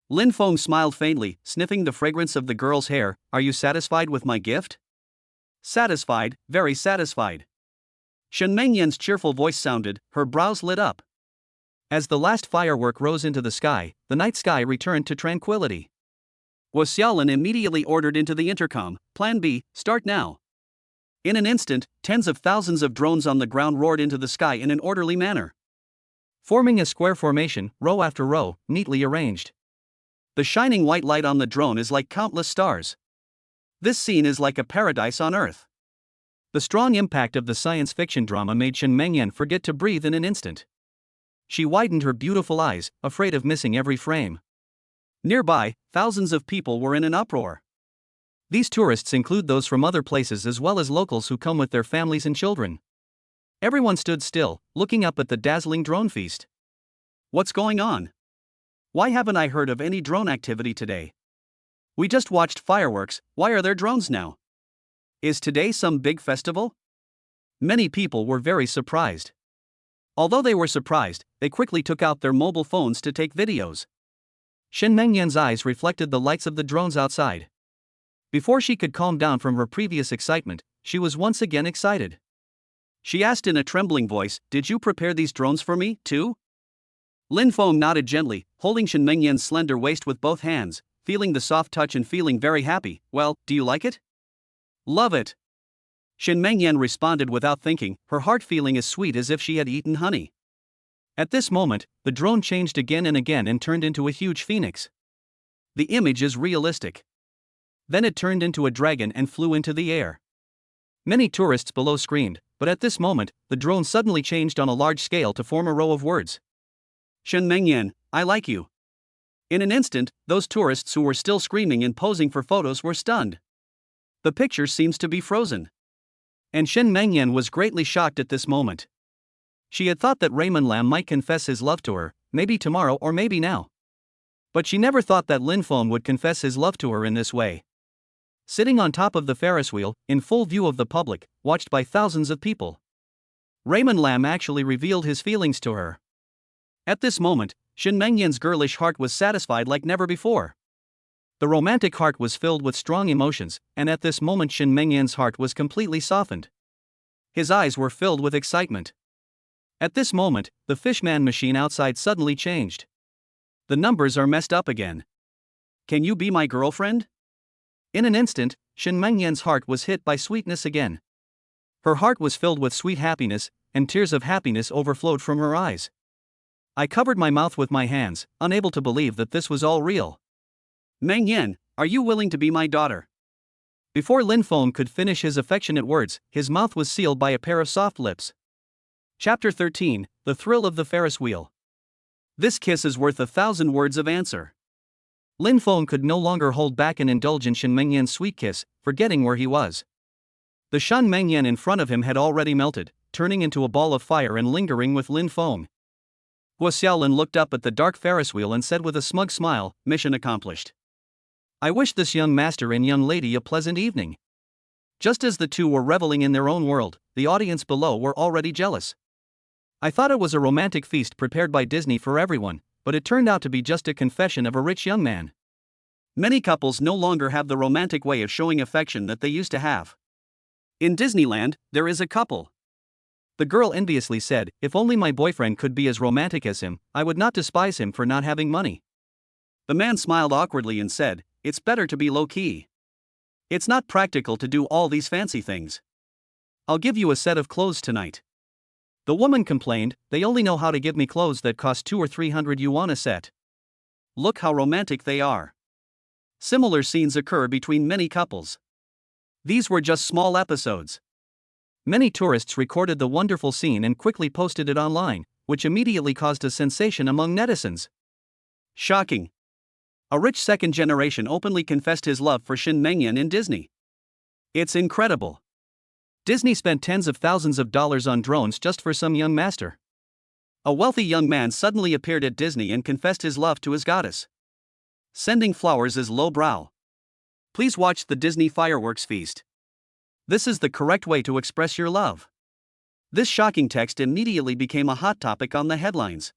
Lin Fong smiled faintly, sniffing the fragrance of the girl's hair. "Are you satisfied with my gift?" "Satisfied, very satisfied." Shen Mengyan's cheerful voice sounded, her brows lit up. As the last firework rose into the sky, the night sky returned to tranquility. Guo Xiaolin immediately ordered into the intercom, "Plan B, start now." In an instant, tens of thousands of drones on the ground roared into the sky in an orderly manner, forming a square formation, row after row, neatly arranged. The shining white light on the drone is like countless stars. This scene is like a paradise on Earth. The strong impact of the science fiction drama made Shen Mengyan forget to breathe in an instant. She widened her beautiful eyes, afraid of missing every frame. Nearby, thousands of people were in an uproar. These tourists include those from other places as well as locals who come with their families and children. Everyone stood still, looking up at the dazzling drone feast. What's going on? Why haven't I heard of any drone activity today? We just watched fireworks, why are there drones now? Is today some big festival? Many people were very surprised. Although they were surprised, they quickly took out their mobile phones to take videos. Shen Mengyan's eyes reflected the lights of the drones outside. Before she could calm down from her previous excitement, she was once again excited. She asked in a trembling voice, "Did you prepare these drones for me, too?" Lin Fong nodded gently, holding Shen Mengyan's slender waist with both hands, feeling the soft touch and feeling very happy. "Well, do you like it?" "Love it." Shen Mengyan responded without thinking, her heart feeling as sweet as if she had eaten honey. At this moment, the drone changed again and turned into a huge phoenix. The image is realistic. Then it turned into a dragon and flew into the air. Many tourists below screamed, but at this moment, the drone suddenly changed on a large scale to form a row of words. "Shen Mengyan, I like you." In an instant, those tourists who were still screaming and posing for photos were stunned. The picture seems to be frozen. And Shen Mengyan was greatly shocked at this moment. She had thought that Raymond Lam might confess his love to her, maybe tomorrow or maybe now. But she never thought that Lin Fong would confess his love to her in this way. Sitting on top of the Ferris wheel, in full view of the public, watched by thousands of people, Raymond Lam actually revealed his feelings to her. At this moment, Shin Mengyan's girlish heart was satisfied like never before. The romantic heart was filled with strong emotions, and at this moment Shin Mengyan's heart was completely softened. His eyes were filled with excitement. At this moment, the fishman machine outside suddenly changed. The numbers are messed up again. Can you be my girlfriend? In an instant, Shin Mengyan's heart was hit by sweetness again. Her heart was filled with sweet happiness, and tears of happiness overflowed from her eyes. I covered my mouth with my hands, unable to believe that this was all real. Mengyan, are you willing to be my daughter? Before Lin Fong could finish his affectionate words, his mouth was sealed by a pair of soft lips. Chapter 13, The Thrill of the Ferris Wheel. This kiss is worth 1,000 words of answer. Lin Fong could no longer hold back and indulge in Shin Mengyan's sweet kiss, forgetting where he was. The Shin Mengyan in front of him had already melted, turning into a ball of fire and lingering with Lin Fong. Guo Xiaolin looked up at the dark Ferris wheel and said with a smug smile, "Mission accomplished. I wish this young master and young lady a pleasant evening." Just as the two were reveling in their own world, the audience below were already jealous. I thought it was a romantic feast prepared by Disney for everyone, but it turned out to be just a confession of a rich young man. Many couples no longer have the romantic way of showing affection that they used to have. In Disneyland, there is a couple. The girl enviously said, "If only my boyfriend could be as romantic as him, I would not despise him for not having money." The man smiled awkwardly and said, "It's better to be low-key. It's not practical to do all these fancy things. I'll give you a set of clothes tonight." The woman complained, "They only know how to give me clothes that cost 200 or 300 yuan a set. Look how romantic they are." Similar scenes occur between many couples. These were just small episodes. Many tourists recorded the wonderful scene and quickly posted it online, which immediately caused a sensation among netizens. Shocking. A rich second generation openly confessed his love for Shin Mengyan in Disney. It's incredible. Disney spent tens of thousands of dollars on drones just for some young master. A wealthy young man suddenly appeared at Disney and confessed his love to his goddess. Sending flowers is lowbrow. Please watch the Disney fireworks feast. This is the correct way to express your love. This shocking text immediately became a hot topic on the headlines.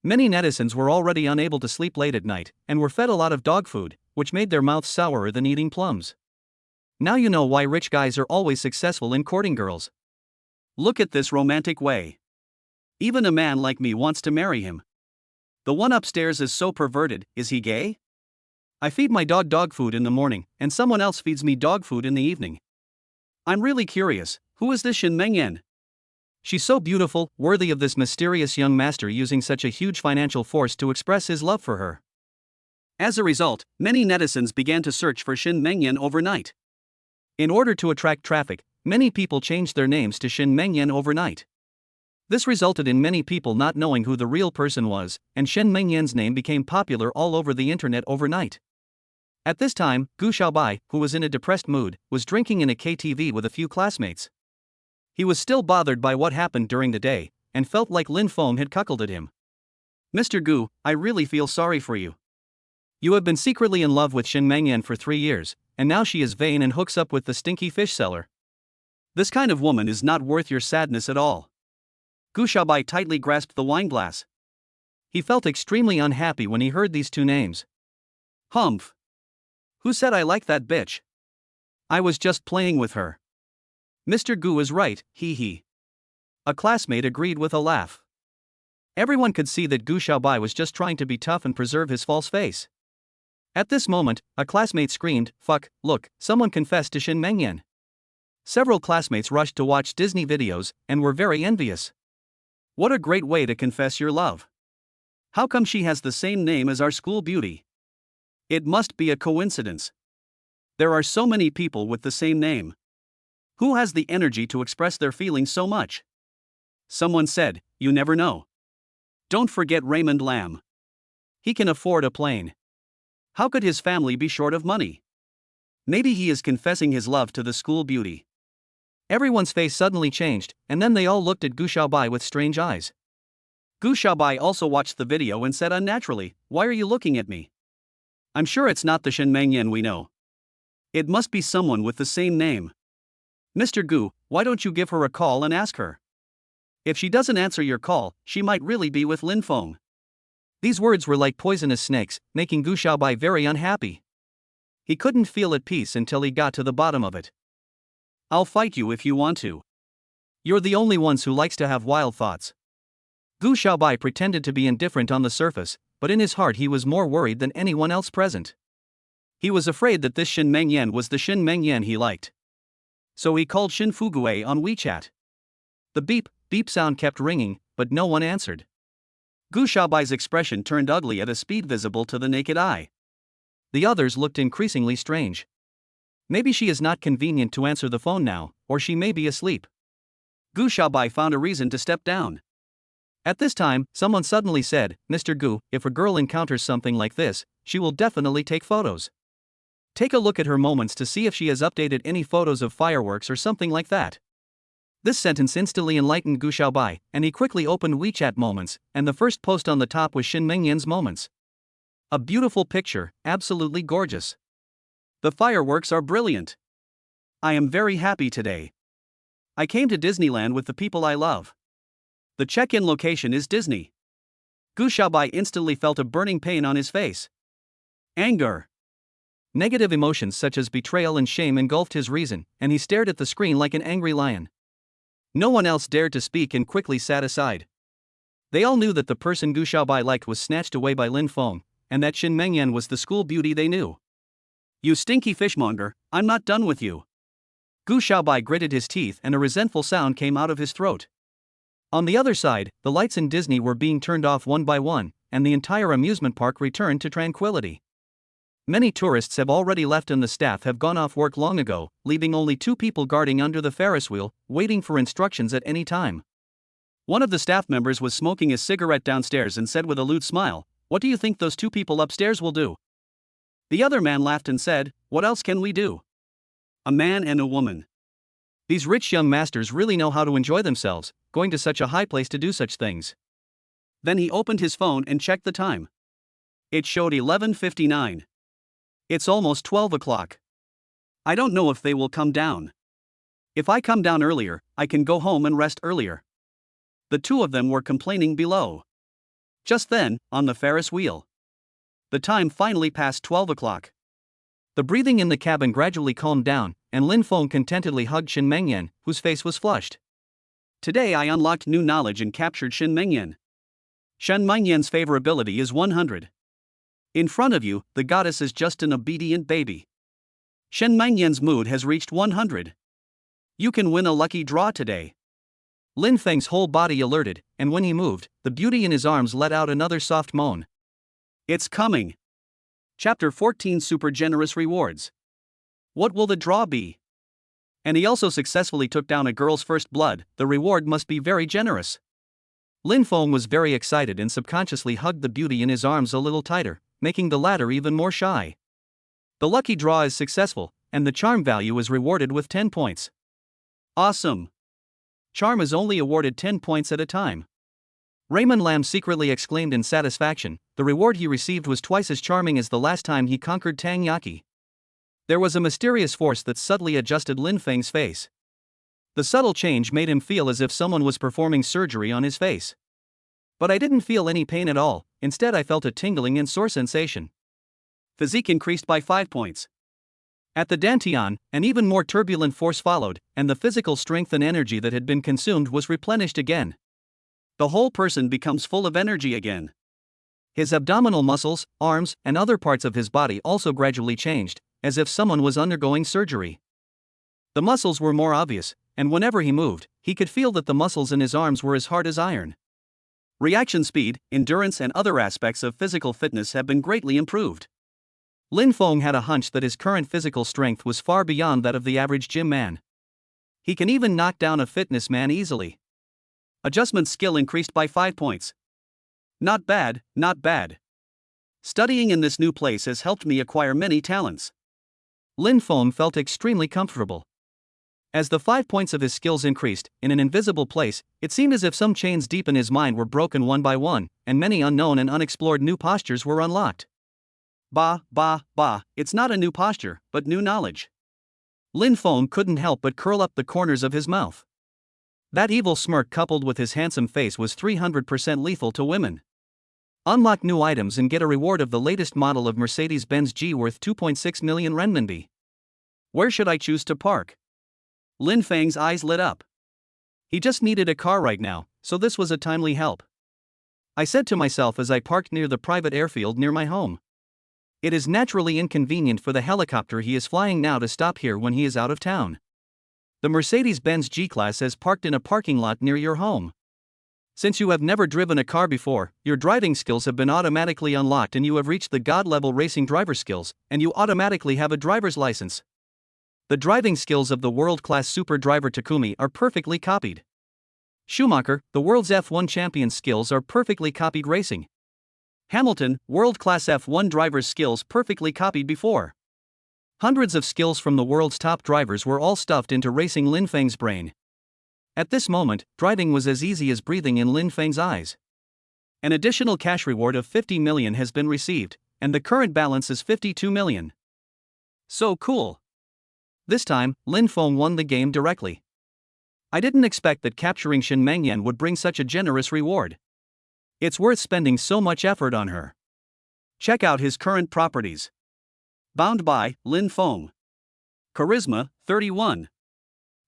Many netizens were already unable to sleep late at night and were fed a lot of dog food, which made their mouths sourer than eating plums. Now you know why rich guys are always successful in courting girls. Look at this romantic way. Even a man like me wants to marry him. The one upstairs is so perverted, is he gay? I feed my dog food in the morning, and someone else feeds me dog food in the evening. I'm really curious, who is this Shin Mengyan? She's so beautiful, worthy of this mysterious young master using such a huge financial force to express his love for her. As a result, many netizens began to search for Shin Mengyan overnight. In order to attract traffic, many people changed their names to Shin Mengyan overnight. This resulted in many people not knowing who the real person was, and Shin Mengyan's name became popular all over the internet overnight. At this time, Gu Xiaobai, who was in a depressed mood, was drinking in a KTV with a few classmates. He was still bothered by what happened during the day, and felt like Lin Fong had cuckolded him. "Mr. Gu, I really feel sorry for you. You have been secretly in love with Shin Mengyan for 3 years, and now she is vain and hooks up with the stinky fish seller. This kind of woman is not worth your sadness at all." Gu Xiaobai tightly grasped the wine glass. He felt extremely unhappy when he heard these two names. Humph. Who said I like that bitch? I was just playing with her. Mr. Gu is right, hee hee. A classmate agreed with a laugh. Everyone could see that Gu Xiaobai was just trying to be tough and preserve his false face. At this moment, a classmate screamed, "Fuck, look, someone confessed to Shin Mengyan." Several classmates rushed to watch Disney videos and were very envious. What a great way to confess your love. How come she has the same name as our school beauty? It must be a coincidence. There are so many people with the same name. Who has the energy to express their feelings so much? Someone said, "You never know." Don't forget Raymond Lam. He can afford a plane. How could his family be short of money? Maybe he is confessing his love to the school beauty. Everyone's face suddenly changed, and then they all looked at Gu Xiaobai with strange eyes. Gu Xiaobai also watched the video and said unnaturally, "Why are you looking at me? I'm sure it's not the Shen Mengyan we know. It must be someone with the same name. Mr. Gu, why don't you give her a call and ask her? If she doesn't answer your call, she might really be with Lin Fong." These words were like poisonous snakes, making Gu Xiaobai very unhappy. He couldn't feel at peace until he got to the bottom of it. "I'll fight you if you want to. You're the only ones who likes to have wild thoughts." Gu Xiaobai pretended to be indifferent on the surface, but in his heart he was more worried than anyone else present. He was afraid that this Shen Mengyan was the Shen Mengyan he liked. So he called Shin Fugue on WeChat. The beep, beep sound kept ringing, but no one answered. Gu Xiaobai's expression turned ugly at a speed visible to the naked eye. The others looked increasingly strange. Maybe she is not convenient to answer the phone now, or she may be asleep. Gu Xiaobai found a reason to step down. At this time, someone suddenly said, "Mr. Gu, if a girl encounters something like this, she will definitely take photos. Take a look at her moments to see if she has updated any photos of fireworks or something like that." This sentence instantly enlightened Gu Xiaobai, and he quickly opened WeChat Moments, and the first post on the top was Shin Mengyan's Moments. A beautiful picture, absolutely gorgeous. "The fireworks are brilliant. I am very happy today. I came to Disneyland with the people I love. The check-in location is Disney." Gu Xiaobai instantly felt a burning pain on his face. Anger. Negative emotions such as betrayal and shame engulfed his reason, and he stared at the screen like an angry lion. No one else dared to speak and quickly sat aside. They all knew that the person Gu Xiaobai liked was snatched away by Lin Fong, and that Shin Mengyan was the school beauty they knew. "You stinky fishmonger, I'm not done with you." Gu Xiaobai gritted his teeth and a resentful sound came out of his throat. On the other side, the lights in Disney were being turned off one by one, and the entire amusement park returned to tranquility. Many tourists have already left and the staff have gone off work long ago, leaving only 2 people guarding under the Ferris wheel, waiting for instructions at any time. One of the staff members was smoking a cigarette downstairs and said with a lewd smile, "What do you think those 2 people upstairs will do?" The other man laughed and said, "What else can we do? A man and a woman. These rich young masters really know how to enjoy themselves, going to such a high place to do such things." Then he opened his phone and checked the time. It showed 11:59. It's almost 12 o'clock. I don't know if they will come down. If I come down earlier, I can go home and rest earlier. The 2 of them were complaining below. Just then, on the Ferris wheel, the time finally passed 12 o'clock. The breathing in the cabin gradually calmed down, and Lin Fong contentedly hugged Shin Mengyan, whose face was flushed. "Today I unlocked new knowledge and captured Shin Mengyan. Shen Mengyan's favorability is 100. In front of you, the goddess is just an obedient baby. Shen Mengyan's mood has reached 100. You can win a lucky draw today." Lin Feng's whole body alerted, and when he moved, the beauty in his arms let out another soft moan. "It's coming." Chapter 14 Super Generous Rewards. What will the draw be? And he also successfully took down a girl's first blood, the reward must be very generous. Lin Fong was very excited and subconsciously hugged the beauty in his arms a little tighter, making the latter even more shy. The lucky draw is successful, and the charm value is rewarded with 10 points. Awesome! Charm is only awarded 10 points at a time. Raymond Lam secretly exclaimed in satisfaction. The reward he received was twice as charming as the last time he conquered Tang Yaki. There was a mysterious force that subtly adjusted Lin Feng's face. The subtle change made him feel as if someone was performing surgery on his face. But I didn't feel any pain at all, instead I felt a tingling and sore sensation. Physique increased by 5 points. At the Dantian, an even more turbulent force followed, and the physical strength and energy that had been consumed was replenished again. The whole person becomes full of energy again. His abdominal muscles, arms, and other parts of his body also gradually changed, as if someone was undergoing surgery. The muscles were more obvious, and whenever he moved, he could feel that the muscles in his arms were as hard as iron. Reaction speed, endurance, and other aspects of physical fitness have been greatly improved. Lin Fong had a hunch that his current physical strength was far beyond that of the average gym man. He can even knock down a fitness man easily. Adjustment skill increased by 5 points. Not bad, not bad. Studying in this new place has helped me acquire many talents. Lin Fong felt extremely comfortable. As the 5 points of his skills increased, in an invisible place, it seemed as if some chains deep in his mind were broken one by one, and many unknown and unexplored new postures were unlocked. Bah, it's not a new posture, but new knowledge. Lin Fong couldn't help but curl up the corners of his mouth. That evil smirk coupled with his handsome face was 300% lethal to women. Unlock new items and get a reward of the latest model of Mercedes-Benz G worth 2.6 million renminbi. Where should I choose to park? Lin Feng's eyes lit up. He just needed a car right now, so this was a timely help. I said to myself as I parked near the private airfield near my home. It is naturally inconvenient for the helicopter he is flying now to stop here when he is out of town. The Mercedes-Benz G-Class has parked in a parking lot near your home. Since you have never driven a car before, your driving skills have been automatically unlocked and you have reached the God-level racing driver skills, and you automatically have a driver's license. The driving skills of the world-class super driver Takumi are perfectly copied. Schumacher, the world's F1 champion's skills are perfectly copied racing. Hamilton, world-class F1 driver's skills perfectly copied before. Hundreds of skills from the world's top drivers were all stuffed into racing Lin Feng's brain. At this moment, driving was as easy as breathing in Lin Feng's eyes. An additional cash reward of 50 million has been received, and the current balance is 52 million. So cool. This time, Lin Fong won the game directly. I didn't expect that capturing Shen Mengyan would bring such a generous reward. It's worth spending so much effort on her. Check out his current properties. Bound by Lin Fong. Charisma, 31.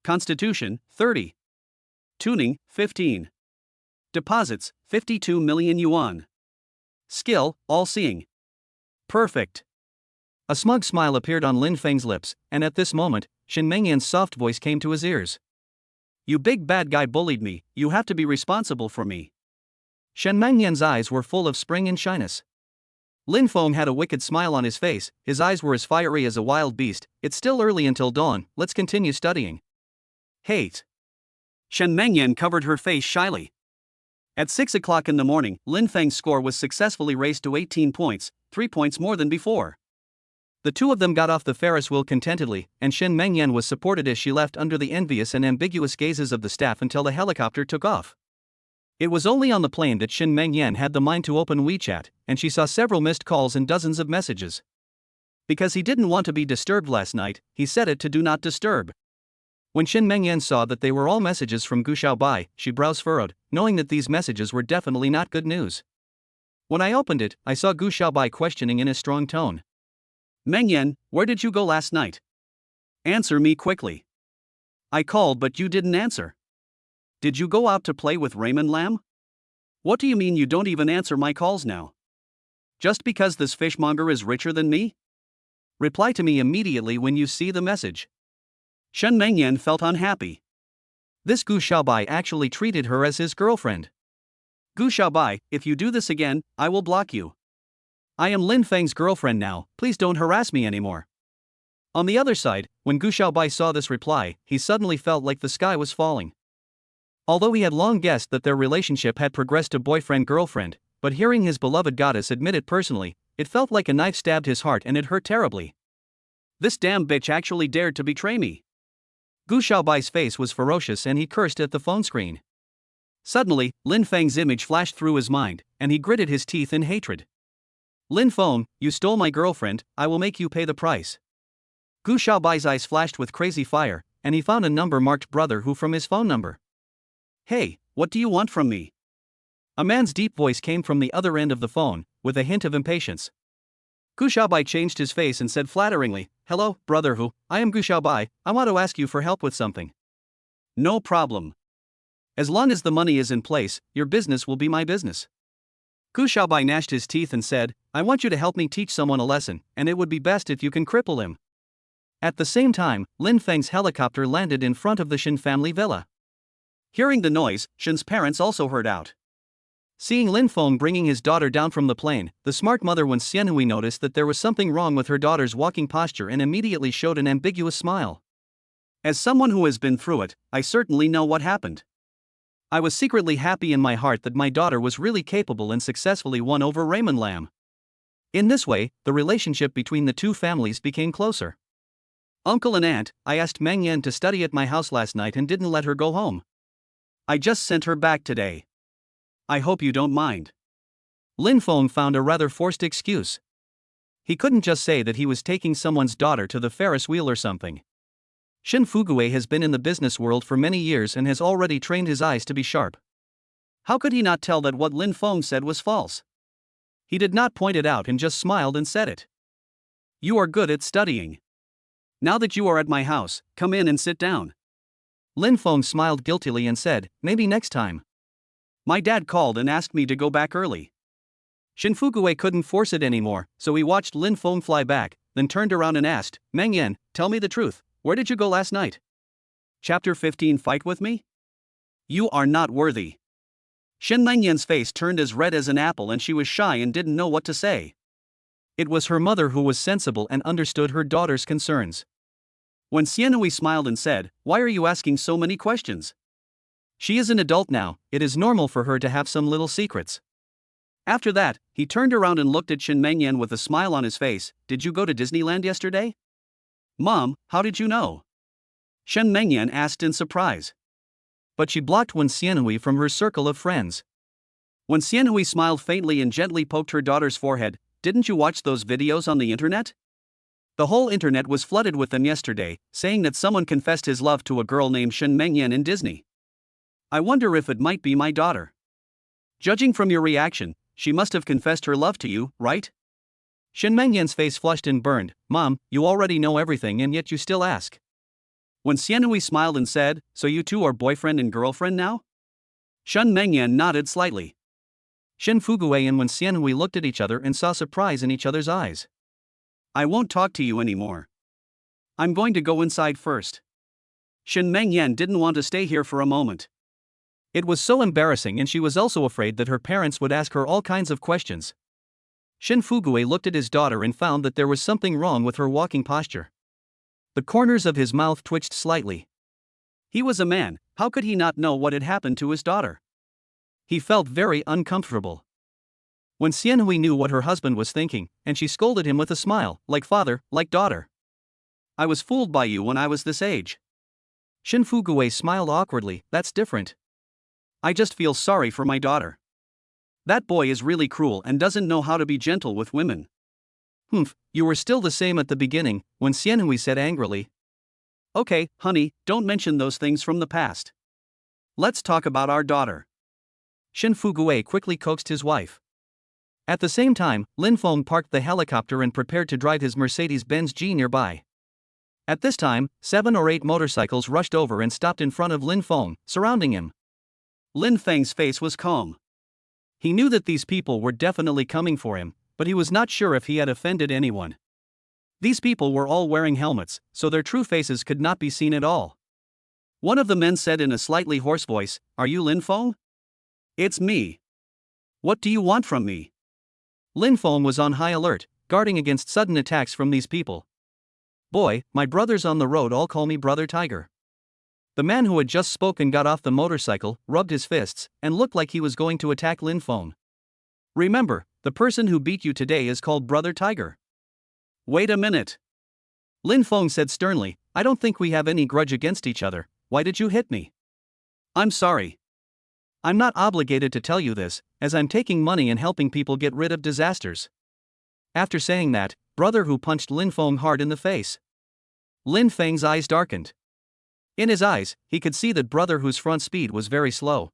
Constitution, 30. Tuning, 15. Deposits, 52 million yuan. Skill, all-seeing. Perfect. A smug smile appeared on Lin Feng's lips, and at this moment, Shen Mengyan's soft voice came to his ears. You big bad guy bullied me, you have to be responsible for me. Shen Mengyan's eyes were full of spring and shyness. Lin Fong had a wicked smile on his face, his eyes were as fiery as a wild beast. It's still early until dawn, let's continue studying. Hate. Shen Mengyan covered her face shyly. At 6 o'clock in the morning, Lin Feng's score was successfully raised to 18 points, 3 points more than before. The two of them got off the Ferris wheel contentedly, and Shen Mengyan was supported as she left under the envious and ambiguous gazes of the staff until the helicopter took off. It was only on the plane that Shen Mengyan had the mind to open WeChat, and she saw several missed calls and dozens of messages. Because he didn't want to be disturbed last night, he set it to Do Not Disturb. When Shen Mengyan saw that they were all messages from Gu Xiaobai, she brows furrowed, knowing that these messages were definitely not good news. When I opened it, I saw Gu Xiaobai questioning in a strong tone. Mengyan, where did you go last night? Answer me quickly. I called but you didn't answer. Did you go out to play with Raymond Lam? What do you mean you don't even answer my calls now? Just because this fishmonger is richer than me? Reply to me immediately when you see the message. Shen Mengyan felt unhappy. This Gu Xiaobai actually treated her as his girlfriend. Gu Xiaobai, if you do this again, I will block you. I am Lin Feng's girlfriend now, please don't harass me anymore. On the other side, when Gu Xiaobai saw this reply, he suddenly felt like the sky was falling. Although he had long guessed that their relationship had progressed to boyfriend-girlfriend, but hearing his beloved goddess admit it personally, it felt like a knife stabbed his heart and it hurt terribly. This damn bitch actually dared to betray me. Gu Xiaobai's face was ferocious and he cursed at the phone screen. Suddenly, Lin Feng's image flashed through his mind, and he gritted his teeth in hatred. Lin Fong, you stole my girlfriend, I will make you pay the price. Gu Xiaobai's eyes flashed with crazy fire, and he found a number marked brother who from his phone number. Hey, what do you want from me? A man's deep voice came from the other end of the phone, with a hint of impatience. Gu Xiaobai changed his face and said flatteringly, Hello, brother who, I am Gu Xiaobai, I want to ask you for help with something. No problem. As long as the money is in place, your business will be my business. Gu Xiaobai gnashed his teeth and said, I want you to help me teach someone a lesson, and it would be best if you can cripple him. At the same time, Lin Feng's helicopter landed in front of the Shen family villa. Hearing the noise, Shen's parents also heard out. Seeing Lin Fong bringing his daughter down from the plane, the smart mother Wen Xianhui noticed that there was something wrong with her daughter's walking posture and immediately showed an ambiguous smile. As someone who has been through it, I certainly know what happened. I was secretly happy in my heart that my daughter was really capable and successfully won over Raymond Lam. In this way, the relationship between the two families became closer. Uncle and aunt, I asked Meng Yan to study at my house last night and didn't let her go home. I just sent her back today. I hope you don't mind. Lin Fong found a rather forced excuse. He couldn't just say that he was taking someone's daughter to the Ferris wheel or something. Shin Fugue has been in the business world for many years and has already trained his eyes to be sharp. How could he not tell that what Lin Fong said was false? He did not point it out and just smiled and said it. You are good at studying. Now that you are at my house, come in and sit down. Lin Fong smiled guiltily and said, maybe next time. My dad called and asked me to go back early. Shin Fugue couldn't force it anymore, so he watched Lin Fong fly back, then turned around and asked, Meng Yan, tell me the truth, where did you go last night? Chapter 15 Fight with me? You are not worthy. Shin Meng Yan's face turned as red as an apple and she was shy and didn't know what to say. It was her mother who was sensible and understood her daughter's concerns. When Xianhui smiled and said, why are you asking so many questions? She is an adult now, it is normal for her to have some little secrets. After that, he turned around and looked at Shin Meng Yan with a smile on his face. Did you go to Disneyland yesterday? Mom, how did you know? Shin Meng Yan asked in surprise. But she blocked Wen Xianhui from her circle of friends. When Xianhui smiled faintly and gently poked her daughter's forehead, didn't you watch those videos on the internet? The whole internet was flooded with them yesterday, saying that someone confessed his love to a girl named Shin Meng Yan in Disney. I wonder if it might be my daughter. Judging from your reaction, she must have confessed her love to you, right? Shin Meng Yan's face flushed and burned. Mom, you already know everything and yet you still ask. When Xianhui smiled and said, so you two are boyfriend and girlfriend now? Shin Meng Yan nodded slightly. Shin Fugue and Wen Xianhui looked at each other and saw surprise in each other's eyes. I won't talk to you anymore. I'm going to go inside first. Shin Meng Yan didn't want to stay here for a moment. It was so embarrassing and she was also afraid that her parents would ask her all kinds of questions. Shin Fugue looked at his daughter and found that there was something wrong with her walking posture. The corners of his mouth twitched slightly. He was a man, how could he not know what had happened to his daughter? He felt very uncomfortable. When Xianhui knew what her husband was thinking, and she scolded him with a smile, like father, like daughter. I was fooled by you when I was this age. Shin Fugue smiled awkwardly, that's different. I just feel sorry for my daughter. That boy is really cruel and doesn't know how to be gentle with women. Humph, you were still the same at the beginning, when Xianhui said angrily. Okay, honey, don't mention those things from the past. Let's talk about our daughter. Shin Fugue quickly coaxed his wife. At the same time, Lin Fong parked the helicopter and prepared to drive his Mercedes-Benz G nearby. At this time, 7 or 8 motorcycles rushed over and stopped in front of Lin Fong, surrounding him. Lin Feng's face was calm. He knew that these people were definitely coming for him, but he was not sure if he had offended anyone. These people were all wearing helmets, so their true faces could not be seen at all. One of the men said in a slightly hoarse voice, Are you Lin Fong? It's me. What do you want from me? Lin Fong was on high alert, guarding against sudden attacks from these people. Boy, my brothers on the road all call me Brother Tiger. The man who had just spoken got off the motorcycle, rubbed his fists, and looked like he was going to attack Lin Fong. Remember, the person who beat you today is called Brother Tiger. Wait a minute. Lin Fong said sternly, I don't think we have any grudge against each other, why did you hit me? I'm sorry. I'm not obligated to tell you this, as I'm taking money and helping people get rid of disasters. After saying that, Brother Hu punched Lin Fong hard in the face. Lin Feng's eyes darkened. In his eyes, he could see that Brother Hu's front speed was very slow.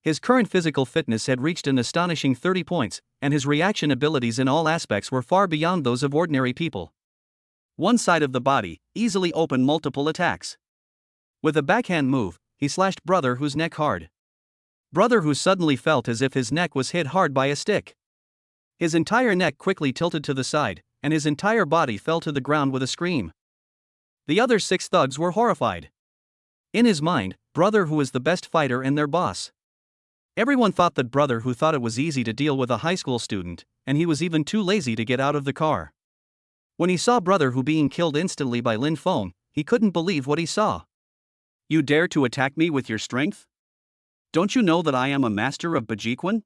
His current physical fitness had reached an astonishing 30 points, and his reaction abilities in all aspects were far beyond those of ordinary people. One side of the body easily opened multiple attacks. With a backhand move, he slashed Brother Hu's neck hard. Brother Hu suddenly felt as if his neck was hit hard by a stick. His entire neck quickly tilted to the side, and his entire body fell to the ground with a scream. The other 6 thugs were horrified. In his mind, Brother Hu is the best fighter and their boss. Everyone thought that Brother Hu thought it was easy to deal with a high school student, and he was even too lazy to get out of the car. When he saw Brother Hu being killed instantly by Lin Fong, he couldn't believe what he saw. You dare to attack me with your strength? Don't you know that I am a master of Bajiquan?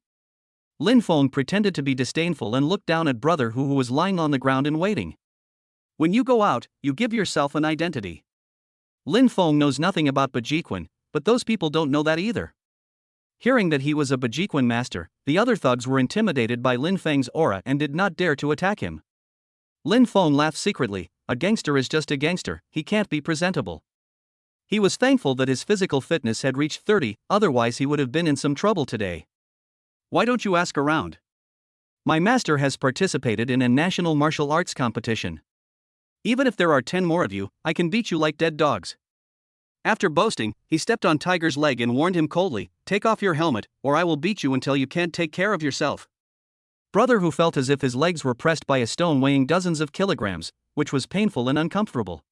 Lin Fong pretended to be disdainful and looked down at Brother Hu, who was lying on the ground and waiting. When you go out, you give yourself an identity. Lin Fong knows nothing about Bajiquan, but those people don't know that either. Hearing that he was a Bajiquan master, the other thugs were intimidated by Lin Feng's aura and did not dare to attack him. Lin Fong laughed secretly. A gangster is just a gangster, he can't be presentable. He was thankful that his physical fitness had reached 30, otherwise he would have been in some trouble today. Why don't you ask around? My master has participated in a national martial arts competition. Even if there are 10 more of you, I can beat you like dead dogs. After boasting, he stepped on Tiger's leg and warned him coldly, take off your helmet, or I will beat you until you can't take care of yourself. Brother, who felt as if his legs were pressed by a stone weighing dozens of kilograms, which was painful and uncomfortable.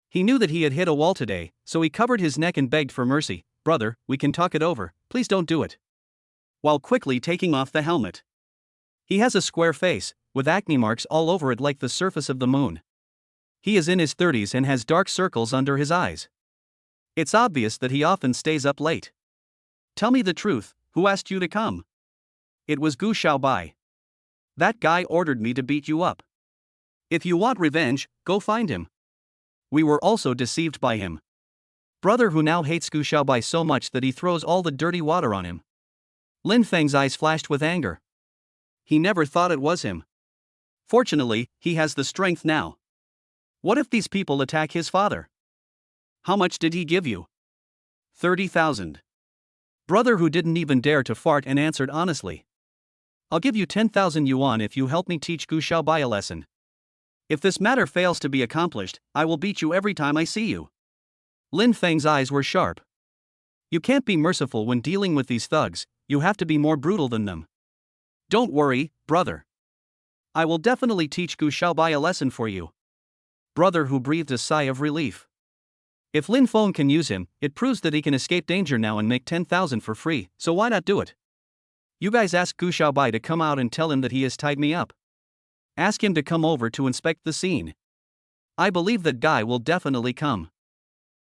He knew that he had hit a wall today, so he covered his neck and begged for mercy. Brother, we can talk it over, please don't do it. While quickly taking off the helmet. He has a square face, with acne marks all over it like the surface of the moon. He is in his 30s and has dark circles under his eyes. It's obvious that he often stays up late. Tell me the truth, who asked you to come? It was Gu Xiaobai. That guy ordered me to beat you up. If you want revenge, go find him. We were also deceived by him. Brother, who now hates Gu Xiaobai so much that he throws all the dirty water on him. Lin Feng's eyes flashed with anger. He never thought it was him. Fortunately, he has the strength now. What if these people attack his father? How much did he give you? 30,000. Brother, who didn't even dare to fart and answered honestly. I'll give you 10,000 yuan if you help me teach Gu Xiaobai a lesson. If this matter fails to be accomplished, I will beat you every time I see you. Lin Feng's eyes were sharp. You can't be merciful when dealing with these thugs, you have to be more brutal than them. Don't worry, brother. I will definitely teach Gu Xiaobai a lesson for you. Brother, who breathed a sigh of relief. If Lin Fong can use him, it proves that he can escape danger now and make 10,000 for free, so why not do it? You guys ask Gu Xiaobai to come out and tell him that he has tied me up. Ask him to come over to inspect the scene. I believe that guy will definitely come.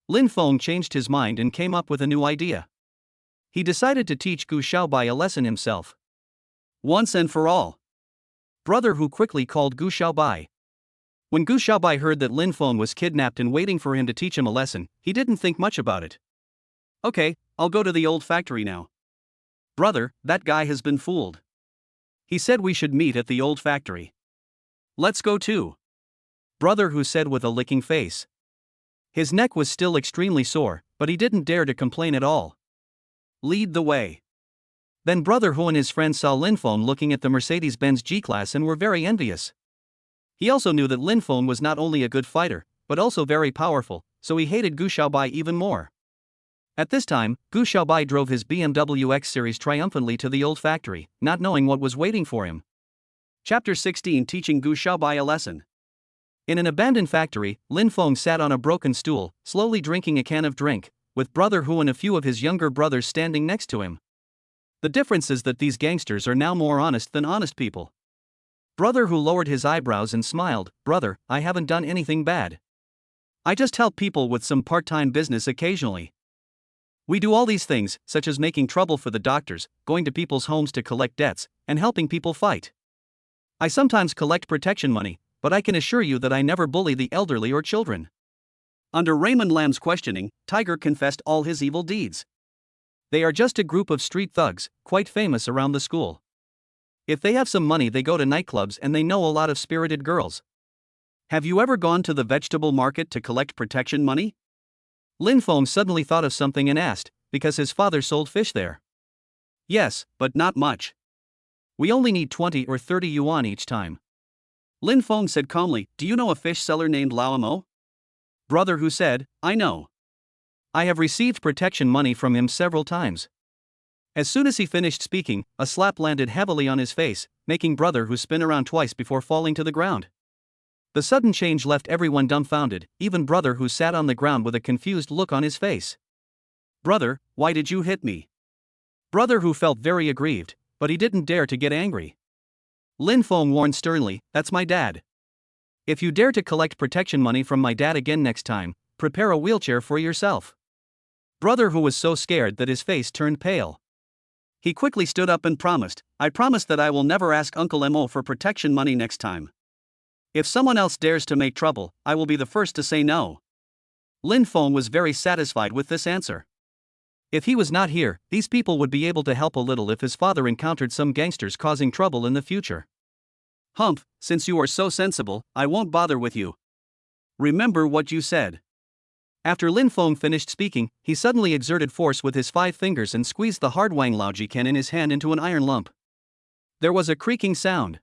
Lin Fong changed his mind and came up with a new idea. He decided to teach Gu Xiaobai a lesson himself. Once and for all. Brother, who quickly called Gu Xiaobai. When Gu Xiaobai heard that Lin Fong was kidnapped and waiting for him to teach him a lesson, he didn't think much about it. Okay, I'll go to the old factory now. Brother, that guy has been fooled. He said we should meet at the old factory. Let's go too. Brother, who said with a licking face. His neck was still extremely sore, but he didn't dare to complain at all. Lead the way. Then Brother Hu and his friends saw Lin Fong looking at the Mercedes-Benz G-Class and were very envious. He also knew that Lin Fong was not only a good fighter, but also very powerful, so he hated Gu Xiaobai even more. At this time, Gu Xiaobai drove his BMW X Series triumphantly to the old factory, not knowing what was waiting for him. Chapter 16, Teaching Gu Xiaobai a Lesson. In an abandoned factory, Lin Fong sat on a broken stool, slowly drinking a can of drink, with Brother Hu and a few of his younger brothers standing next to him. The difference is that these gangsters are now more honest than honest people. Brother Hu lowered his eyebrows and smiled. Brother, I haven't done anything bad. I just help people with some part-time business occasionally. We do all these things, such as making trouble for the doctors, going to people's homes to collect debts, and helping people fight. I sometimes collect protection money, but I can assure you that I never bully the elderly or children. Under Raymond Lam's questioning, Tiger confessed all his evil deeds. They are just a group of street thugs, quite famous around the school. If they have some money, they go to nightclubs and they know a lot of spirited girls. Have you ever gone to the vegetable market to collect protection money? Lin Fong suddenly thought of something and asked, because his father sold fish there. Yes, but not much. We only need 20 or 30 yuan each time. Lin Fong said calmly, do you know a fish seller named Lao Mo? Brother Hu said, I know. I have received protection money from him several times. As soon as he finished speaking, a slap landed heavily on his face, making Brother Hu spin around twice before falling to the ground. The sudden change left everyone dumbfounded, even Brother Hu sat on the ground with a confused look on his face. Brother, why did you hit me? Brother Hu felt very aggrieved, but he didn't dare to get angry. Lin Fong warned sternly, that's my dad. If you dare to collect protection money from my dad again next time, prepare a wheelchair for yourself. Brother Hu was so scared that his face turned pale. He quickly stood up and promised, I promise that I will never ask Uncle Mo for protection money next time. If someone else dares to make trouble, I will be the first to say no. Lin Fong was very satisfied with this answer. If he was not here, these people would be able to help a little if his father encountered some gangsters causing trouble in the future. Humph, since you are so sensible, I won't bother with you. Remember what you said. After Lin Fong finished speaking, he suddenly exerted force with his 5 fingers and squeezed the hard Wang Laoji can in his hand into an iron lump. There was a creaking sound.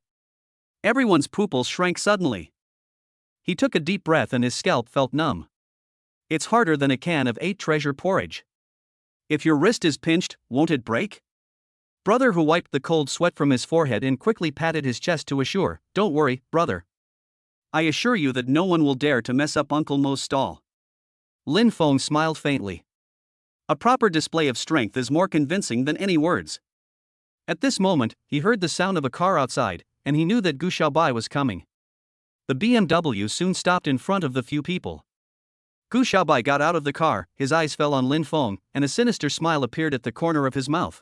Everyone's pupils shrank suddenly. He took a deep breath and his scalp felt numb. It's harder than a can of 8 treasure porridge. If your wrist is pinched, won't it break? Brother Hu wiped the cold sweat from his forehead and quickly patted his chest to assure, don't worry, brother. I assure you that no one will dare to mess up Uncle Mo's stall. Lin Fong smiled faintly. A proper display of strength is more convincing than any words. At this moment, he heard the sound of a car outside, and he knew that Gu Xiaobai was coming. The BMW soon stopped in front of the few people. Gu Xiaobai got out of the car, his eyes fell on Lin Fong, and a sinister smile appeared at the corner of his mouth.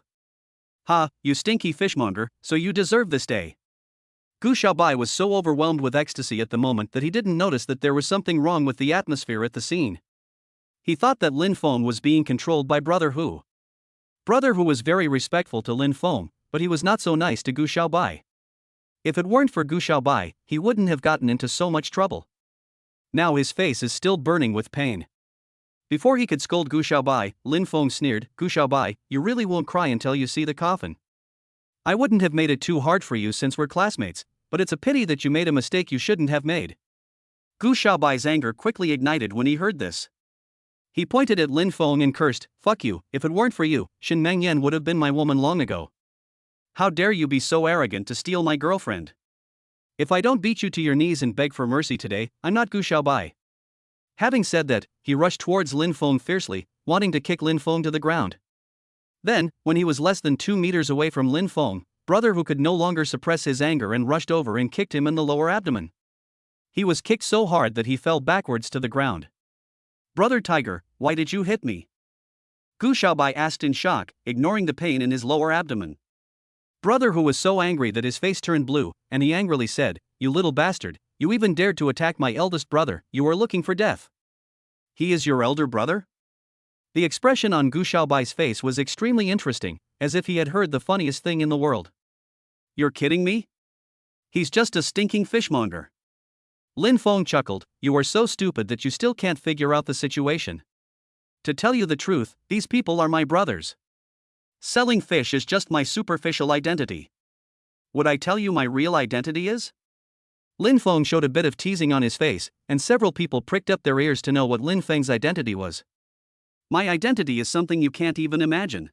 Ha, you stinky fishmonger, so you deserve this day. Gu Xiaobai was so overwhelmed with ecstasy at the moment that he didn't notice that there was something wrong with the atmosphere at the scene. He thought that Lin Fong was being controlled by Brother Hu. Brother Hu was very respectful to Lin Fong, but he was not so nice to Gu Xiaobai. If it weren't for Gu Xiaobai, he wouldn't have gotten into so much trouble. Now his face is still burning with pain. Before he could scold Gu Xiaobai, Lin Fong sneered, Gu Xiaobai, you really won't cry until you see the coffin. I wouldn't have made it too hard for you since we're classmates, but it's a pity that you made a mistake you shouldn't have made. Gu Xiaobai's anger quickly ignited when he heard this. He pointed at Lin Fong and cursed, fuck you, if it weren't for you, Shin Mengyan would have been my woman long ago. How dare you be so arrogant to steal my girlfriend? If I don't beat you to your knees and beg for mercy today, I'm not Gu Xiaobai. Having said that, he rushed towards Lin Fong fiercely, wanting to kick Lin Fong to the ground. Then, when he was less than 2 meters away from Lin Fong, Brother Hu could no longer suppress his anger and rushed over and kicked him in the lower abdomen. He was kicked so hard that he fell backwards to the ground. Brother Tiger, why did you hit me? Gu Xiaobai asked in shock, ignoring the pain in his lower abdomen. Brother Hu was so angry that his face turned blue, and he angrily said, you little bastard, you even dared to attack my eldest brother, you are looking for death. He is your elder brother? The expression on Gu Xiaobai's face was extremely interesting, as if he had heard the funniest thing in the world. You're kidding me? He's just a stinking fishmonger. Lin Fong chuckled, you are so stupid that you still can't figure out the situation. To tell you the truth, these people are my brothers. Selling fish is just my superficial identity. Would I tell you my real identity is? Lin Fong showed a bit of teasing on his face, and several people pricked up their ears to know what Lin Feng's identity was. My identity is something you can't even imagine.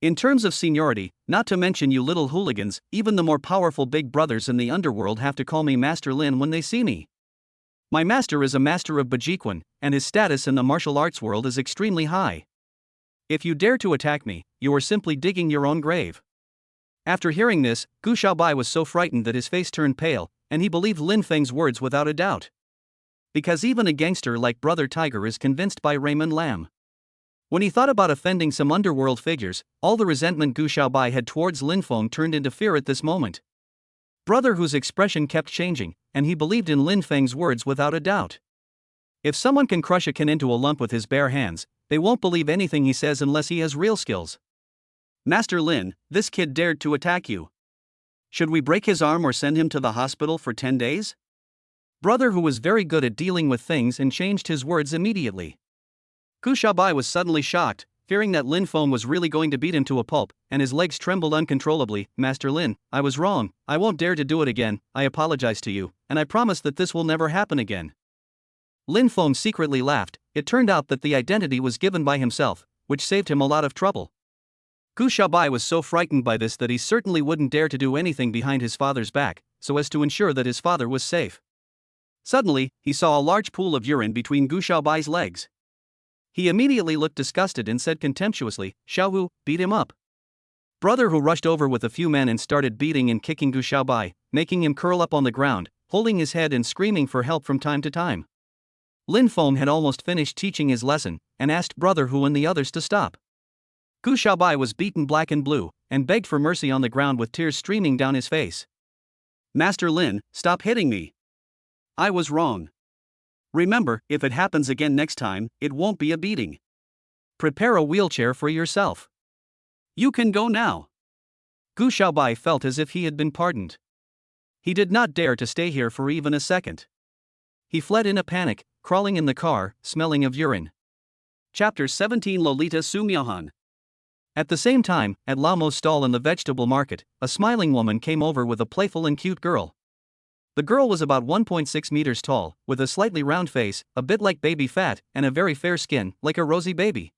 In terms of seniority, not to mention you little hooligans, even the more powerful big brothers in the underworld have to call me Master Lin when they see me. My master is a master of Bajiquan, and his status in the martial arts world is extremely high. If you dare to attack me, you are simply digging your own grave. After hearing this, Gu Xiaobai was so frightened that his face turned pale, and he believed Lin Feng's words without a doubt. Because even a gangster like Brother Tiger is convinced by Raymond Lam. When he thought about offending some underworld figures, all the resentment Gu Xiaobai had towards Lin Fong turned into fear at this moment. Brother Hu's expression kept changing, and he believed in Lin Feng's words without a doubt. If someone can crush a can into a lump with his bare hands, they won't believe anything he says unless he has real skills. Master Lin, this kid dared to attack you. Should we break his arm or send him to the hospital for 10 days? Brother Hu was very good at dealing with things and changed his words immediately. Gu Xiaobai was suddenly shocked, fearing that Lin Fong was really going to beat him to a pulp, and his legs trembled uncontrollably. Master Lin, I was wrong, I won't dare to do it again, I apologize to you, and I promise that this will never happen again. Lin Fong secretly laughed. It turned out that the identity was given by himself, which saved him a lot of trouble. Gu Xiaobai was so frightened by this that he certainly wouldn't dare to do anything behind his father's back, so as to ensure that his father was safe. Suddenly, he saw a large pool of urine between Gu Xiaobai's legs. He immediately looked disgusted and said contemptuously, Xiao Hu, beat him up. Brother Hu rushed over with a few men and started beating and kicking Gu Xiaobai, making him curl up on the ground, holding his head and screaming for help from time to time. Lin Fong had almost finished teaching his lesson, and asked Brother Hu and the others to stop. Gu Xiaobai was beaten black and blue, and begged for mercy on the ground with tears streaming down his face. Master Lin, stop hitting me. I was wrong. Remember, if it happens again next time, it won't be a beating. Prepare a wheelchair for yourself. You can go now. Gu Xiaobai felt as if he had been pardoned. He did not dare to stay here for even a second. He fled in a panic, crawling in the car, smelling of urine. Chapter 17 Lolita Su Miaohan. At the same time, at Lamo's stall in the vegetable market, a smiling woman came over with a playful and cute girl. The girl was about 1.6 meters tall, with a slightly round face, a bit like baby fat, and a very fair skin, like a rosy baby.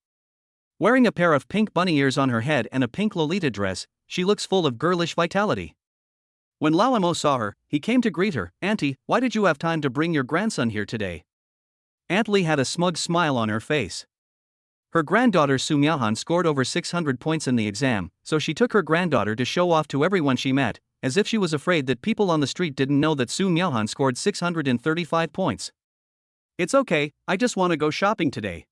Wearing a pair of pink bunny ears on her head and a pink Lolita dress, she looks full of girlish vitality. When Lao Mo saw her, he came to greet her. "Auntie, why did you have time to bring your grandson here today?" Aunt Li had a smug smile on her face. Her granddaughter Su Miaohan scored over 600 points in the exam, so she took her granddaughter to show off to everyone she met, as if she was afraid that people on the street didn't know that Su Miaohan scored 635 points. "It's okay, I just want to go shopping today.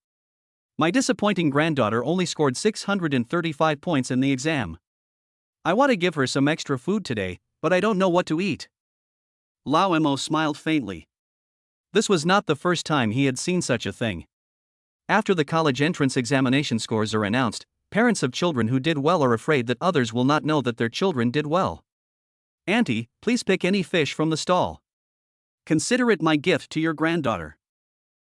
My disappointing granddaughter only scored 635 points in the exam. I want to give her some extra food today, but I don't know what to eat." Lao Mo smiled faintly. This was not the first time he had seen such a thing. After the college entrance examination scores are announced, parents of children who did well are afraid that others will not know that their children did well. "Auntie, please pick any fish from the stall. Consider it my gift to your granddaughter."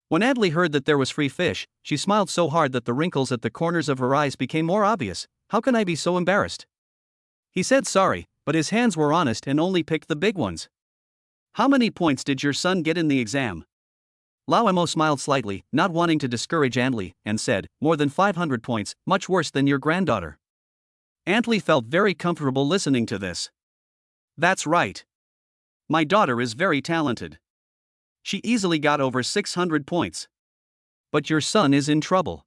When Adley heard that there was free fish, she smiled so hard that the wrinkles at the corners of her eyes became more obvious. "How can I be so embarrassed?" He said sorry, but his hands were honest and only picked the big ones. "How many points did your son get in the exam?" Lao Mo smiled slightly, not wanting to discourage Aunt Li, and said, "More than 500 points, much worse than your granddaughter." Aunt Li felt very comfortable listening to this. "That's right. My daughter is very talented. She easily got over 600 points. But your son is in trouble.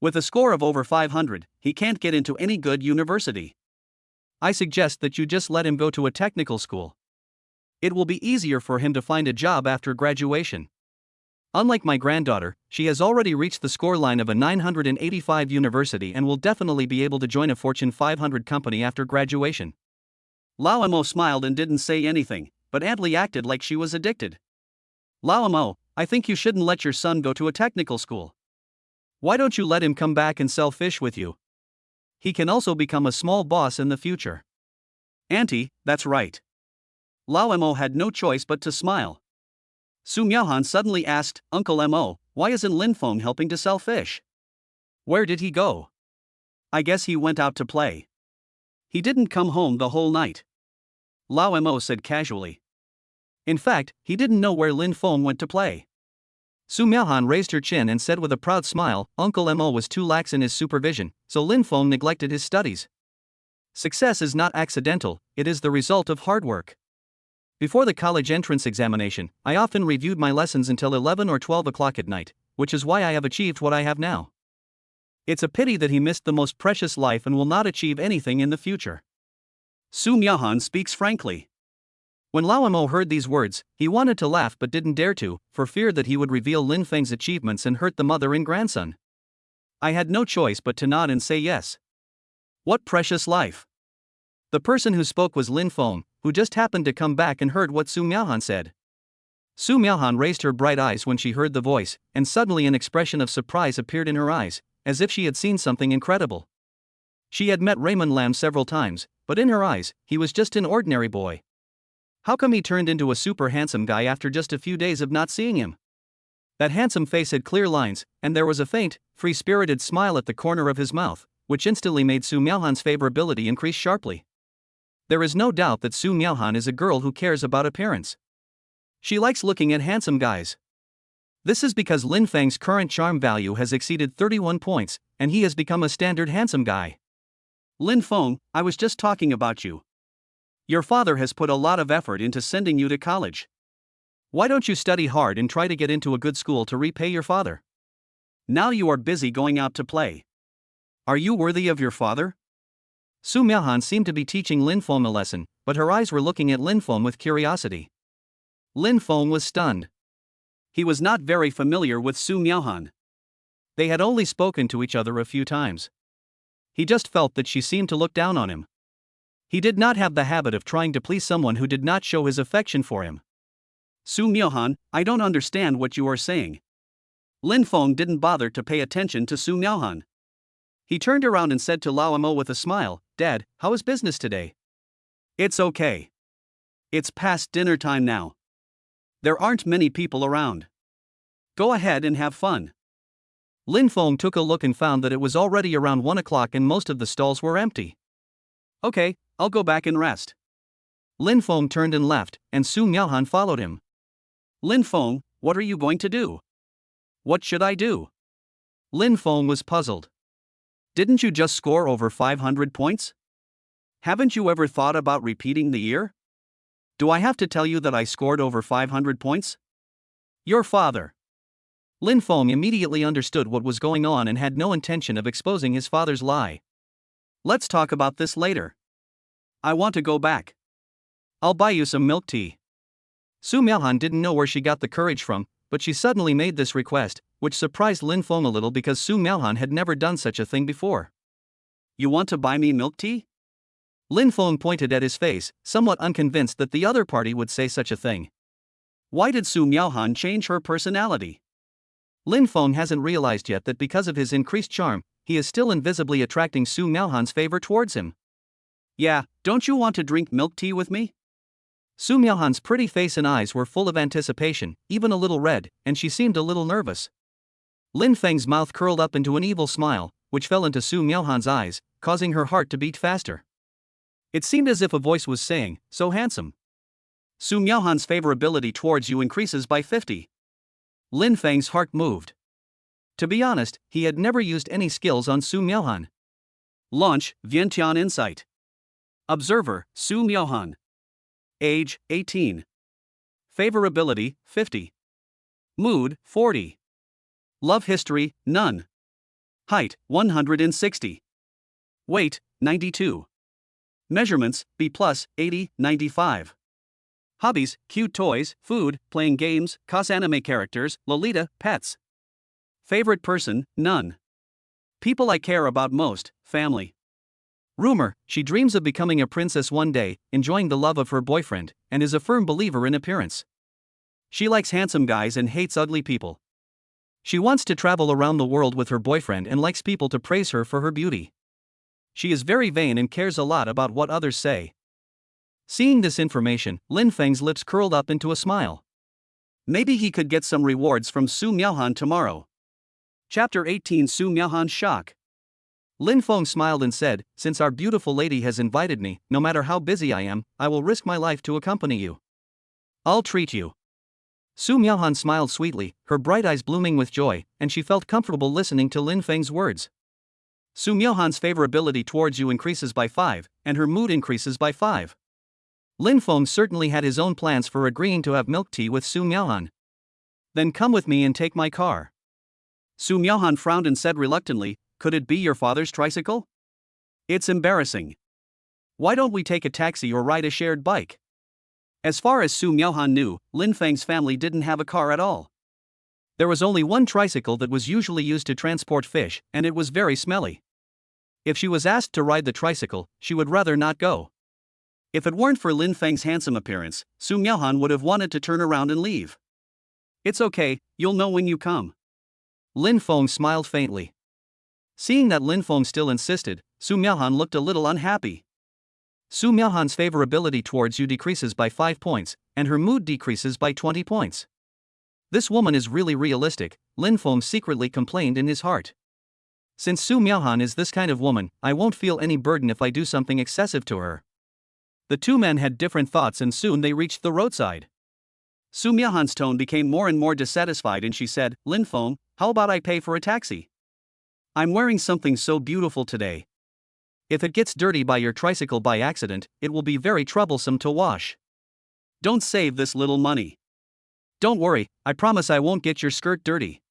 With a score of over 500, he can't get into any good university. I suggest that you just let him go to a technical school. It will be easier for him to find a job after graduation. Unlike my granddaughter, she has already reached the score line of a 985 university and will definitely be able to join a Fortune 500 company after graduation." Lao Mo smiled and didn't say anything, but Aunt Li acted like she was addicted. "Lao Mo, I think you shouldn't let your son go to a technical school. Why don't you let him come back and sell fish with you? He can also become a small boss in the future." "Auntie, that's right." Lao Mo had no choice but to smile. Su Miaohan suddenly asked, "Uncle Mo, why isn't Lin Fong helping to sell fish? Where did he go?" "I guess he went out to play. He didn't come home the whole night," Lao Mo said casually. In fact, he didn't know where Lin Fong went to play. Su Miaohan raised her chin and said with a proud smile, "Uncle Mo was too lax in his supervision, so Lin Fong neglected his studies. Success is not accidental, it is the result of hard work. Before the college entrance examination, I often reviewed my lessons until 11 or 12 o'clock at night, which is why I have achieved what I have now. It's a pity that he missed the most precious life and will not achieve anything in the future." Su Miaohan speaks frankly. When Lao Mo heard these words, he wanted to laugh but didn't dare to, for fear that he would reveal Lin Feng's achievements and hurt the mother and grandson. I had no choice but to nod and say yes. What precious life! The person who spoke was Lin Fong, who just happened to come back and heard what Su Miaohan said. Su Miaohan raised her bright eyes when she heard the voice, and suddenly an expression of surprise appeared in her eyes, as if she had seen something incredible. She had met Raymond Lam several times, but in her eyes, he was just an ordinary boy. How come he turned into a super handsome guy after just a few days of not seeing him? That handsome face had clear lines, and there was a faint, free-spirited smile at the corner of his mouth, which instantly made Su Miaohan's favorability increase sharply. There is no doubt that Su Miaohan is a girl who cares about appearance. She likes looking at handsome guys. This is because Lin Feng's current charm value has exceeded 31 points, and he has become a standard handsome guy. Lin Fong, I was just talking about you. Your father has put a lot of effort into sending you to college. Why don't you study hard and try to get into a good school to repay your father? Now you are busy going out to play. Are you worthy of your father?" Su Miaohan seemed to be teaching Lin Fong a lesson, but her eyes were looking at Lin Fong with curiosity. Lin Fong was stunned. He was not very familiar with Su Miaohan. They had only spoken to each other a few times. He just felt that she seemed to look down on him. He did not have the habit of trying to please someone who did not show his affection for him. Su Miaohan, I don't understand what you are saying. Lin Fong didn't bother to pay attention to Su Miaohan. He turned around and said to Lao Mo with a smile, Dad, how is business today? It's okay. It's past dinner time now. There aren't many people around. Go ahead and have fun. Lin Fong took a look and found that it was already around 1 o'clock and most of the stalls were empty. Okay, I'll go back and rest. Lin Fong turned and left, and Su Miaohan followed him. Lin Fong, what are you going to do? What should I do? Lin Fong was puzzled. Didn't you just score over 500 points? Haven't you ever thought about repeating the year? Do I have to tell you that I scored over 500 points? Your father. Lin Fong immediately understood what was going on and had no intention of exposing his father's lie. Let's talk about this later. I want to go back. I'll buy you some milk tea. Su Miaohan didn't know where she got the courage from, but she suddenly made this request, which surprised Lin Fong a little because Su Miaohan had never done such a thing before. You want to buy me milk tea? Lin Fong pointed at his face, somewhat unconvinced that the other party would say such a thing. Why did Su Miaohan change her personality? Lin Fong hasn't realized yet that because of his increased charm, he is still invisibly attracting Su Miaohan's favor towards him. Yeah, don't you want to drink milk tea with me? Su Miaohan's pretty face and eyes were full of anticipation, even a little red, and she seemed a little nervous. Lin Feng's mouth curled up into an evil smile, which fell into Su Miaohan's eyes, causing her heart to beat faster. It seemed as if a voice was saying, so handsome. Su Miaohan's favorability towards you increases by 50. Lin Feng's heart moved. To be honest, he had never used any skills on Su Miaohan. Launch, Vientiane Insight. Observer, Su Miaohan. Age, 18. Favorability, 50. Mood, 40. Love history, none. Height, 160. Weight, 92. Measurements, B+, 80, 95. Hobbies, cute toys, food, playing games, cos anime characters, Lolita, pets. Favorite person, none. People I care about most, family. Rumor, she dreams of becoming a princess one day, enjoying the love of her boyfriend, and is a firm believer in appearance. She likes handsome guys and hates ugly people. She wants to travel around the world with her boyfriend and likes people to praise her for her beauty. She is very vain and cares a lot about what others say. Seeing this information, Lin Feng's lips curled up into a smile. Maybe he could get some rewards from Su Miaohan tomorrow. Chapter 18 Su Miaohan's Shock. Lin Fong smiled and said, Since our beautiful lady has invited me, no matter how busy I am, I will risk my life to accompany you. I'll treat you. Su Miaohan smiled sweetly, her bright eyes blooming with joy, and she felt comfortable listening to Lin Feng's words. Su Miaohan's favorability towards you increases by 5, and her mood increases by 5. Lin Fong certainly had his own plans for agreeing to have milk tea with Su Miaohan. Then come with me and take my car. Su Miaohan frowned and said reluctantly, Could it be your father's tricycle? It's embarrassing. Why don't we take a taxi or ride a shared bike? As far as Su Miaohan knew, Lin Feng's family didn't have a car at all. There was only one tricycle that was usually used to transport fish, and it was very smelly. If she was asked to ride the tricycle, she would rather not go. If it weren't for Lin Feng's handsome appearance, Su Miaohan would have wanted to turn around and leave. It's okay, you'll know when you come. Lin Fong smiled faintly. Seeing that Lin Fong still insisted, Su Miaohan looked a little unhappy. Su Miaohan's favorability towards you decreases by 5 points, and her mood decreases by 20 points. This woman is really realistic, Lin Fong secretly complained in his heart. Since Su Miaohan is this kind of woman, I won't feel any burden if I do something excessive to her. The two men had different thoughts and soon they reached the roadside. Su Miaohan's tone became more and more dissatisfied and she said, Lin Fong, how about I pay for a taxi? I'm wearing something so beautiful today. If it gets dirty by your tricycle by accident, it will be very troublesome to wash. Don't save this little money. Don't worry, I promise I won't get your skirt dirty.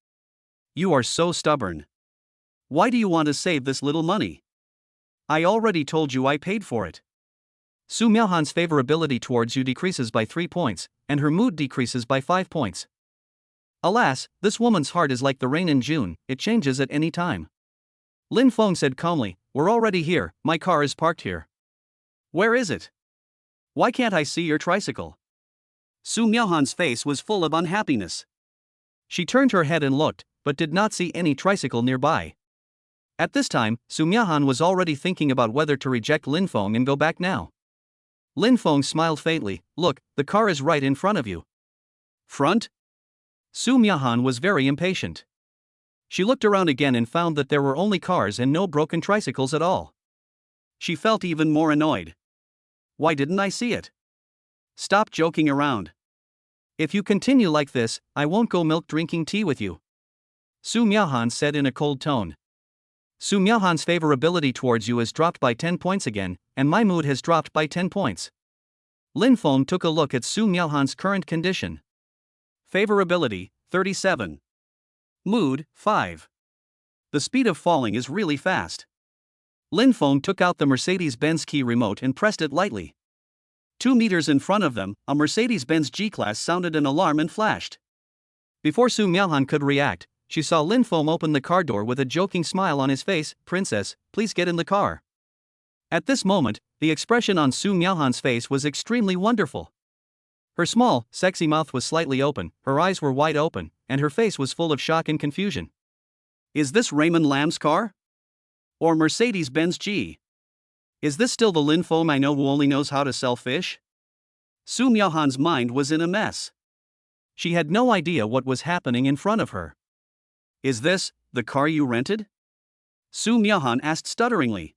You are so stubborn. Why do you want to save this little money? I already told you I paid for it. Su Miaohan's favorability towards you decreases by 3 points, and her mood decreases by 5 points. Alas, this woman's heart is like the rain in June, it changes at any time. Lin Fong said calmly, We're already here, my car is parked here. Where is it? Why can't I see your tricycle? Su Miaohan's face was full of unhappiness. She turned her head and looked, but did not see any tricycle nearby. At this time, Su Miaohan was already thinking about whether to reject Lin Fong and go back now. Lin Fong smiled faintly. Look, the car is right in front of you. Front? Su Miaohan was very impatient. She looked around again and found that there were only cars and no broken tricycles at all. She felt even more annoyed. Why didn't I see it? Stop joking around. If you continue like this, I won't go milk drinking tea with you. Su Miaohan said in a cold tone. Su Miaohan's favorability towards you has dropped by 10 points again, and my mood has dropped by 10 points. Lin Fong took a look at Su Miaohan's current condition. Favorability, 37. Mood, 5. The speed of falling is really fast. Lin Fong took out the Mercedes-Benz key remote and pressed it lightly. 2 meters in front of them, a Mercedes-Benz G-Class sounded an alarm and flashed. Before Su Miaohan could react, she saw Lin Fong open the car door with a joking smile on his face. Princess, please get in the car. At this moment, the expression on Su Miaohan's face was extremely wonderful. Her small, sexy mouth was slightly open, her eyes were wide open, and her face was full of shock and confusion. Is this Raymond Lam's car? Or Mercedes-Benz G? Is this still the Lin Fong I know who only knows how to sell fish? Su Miaohan's mind was in a mess. She had no idea what was happening in front of her. Is this the car you rented? Su Miaohan asked stutteringly.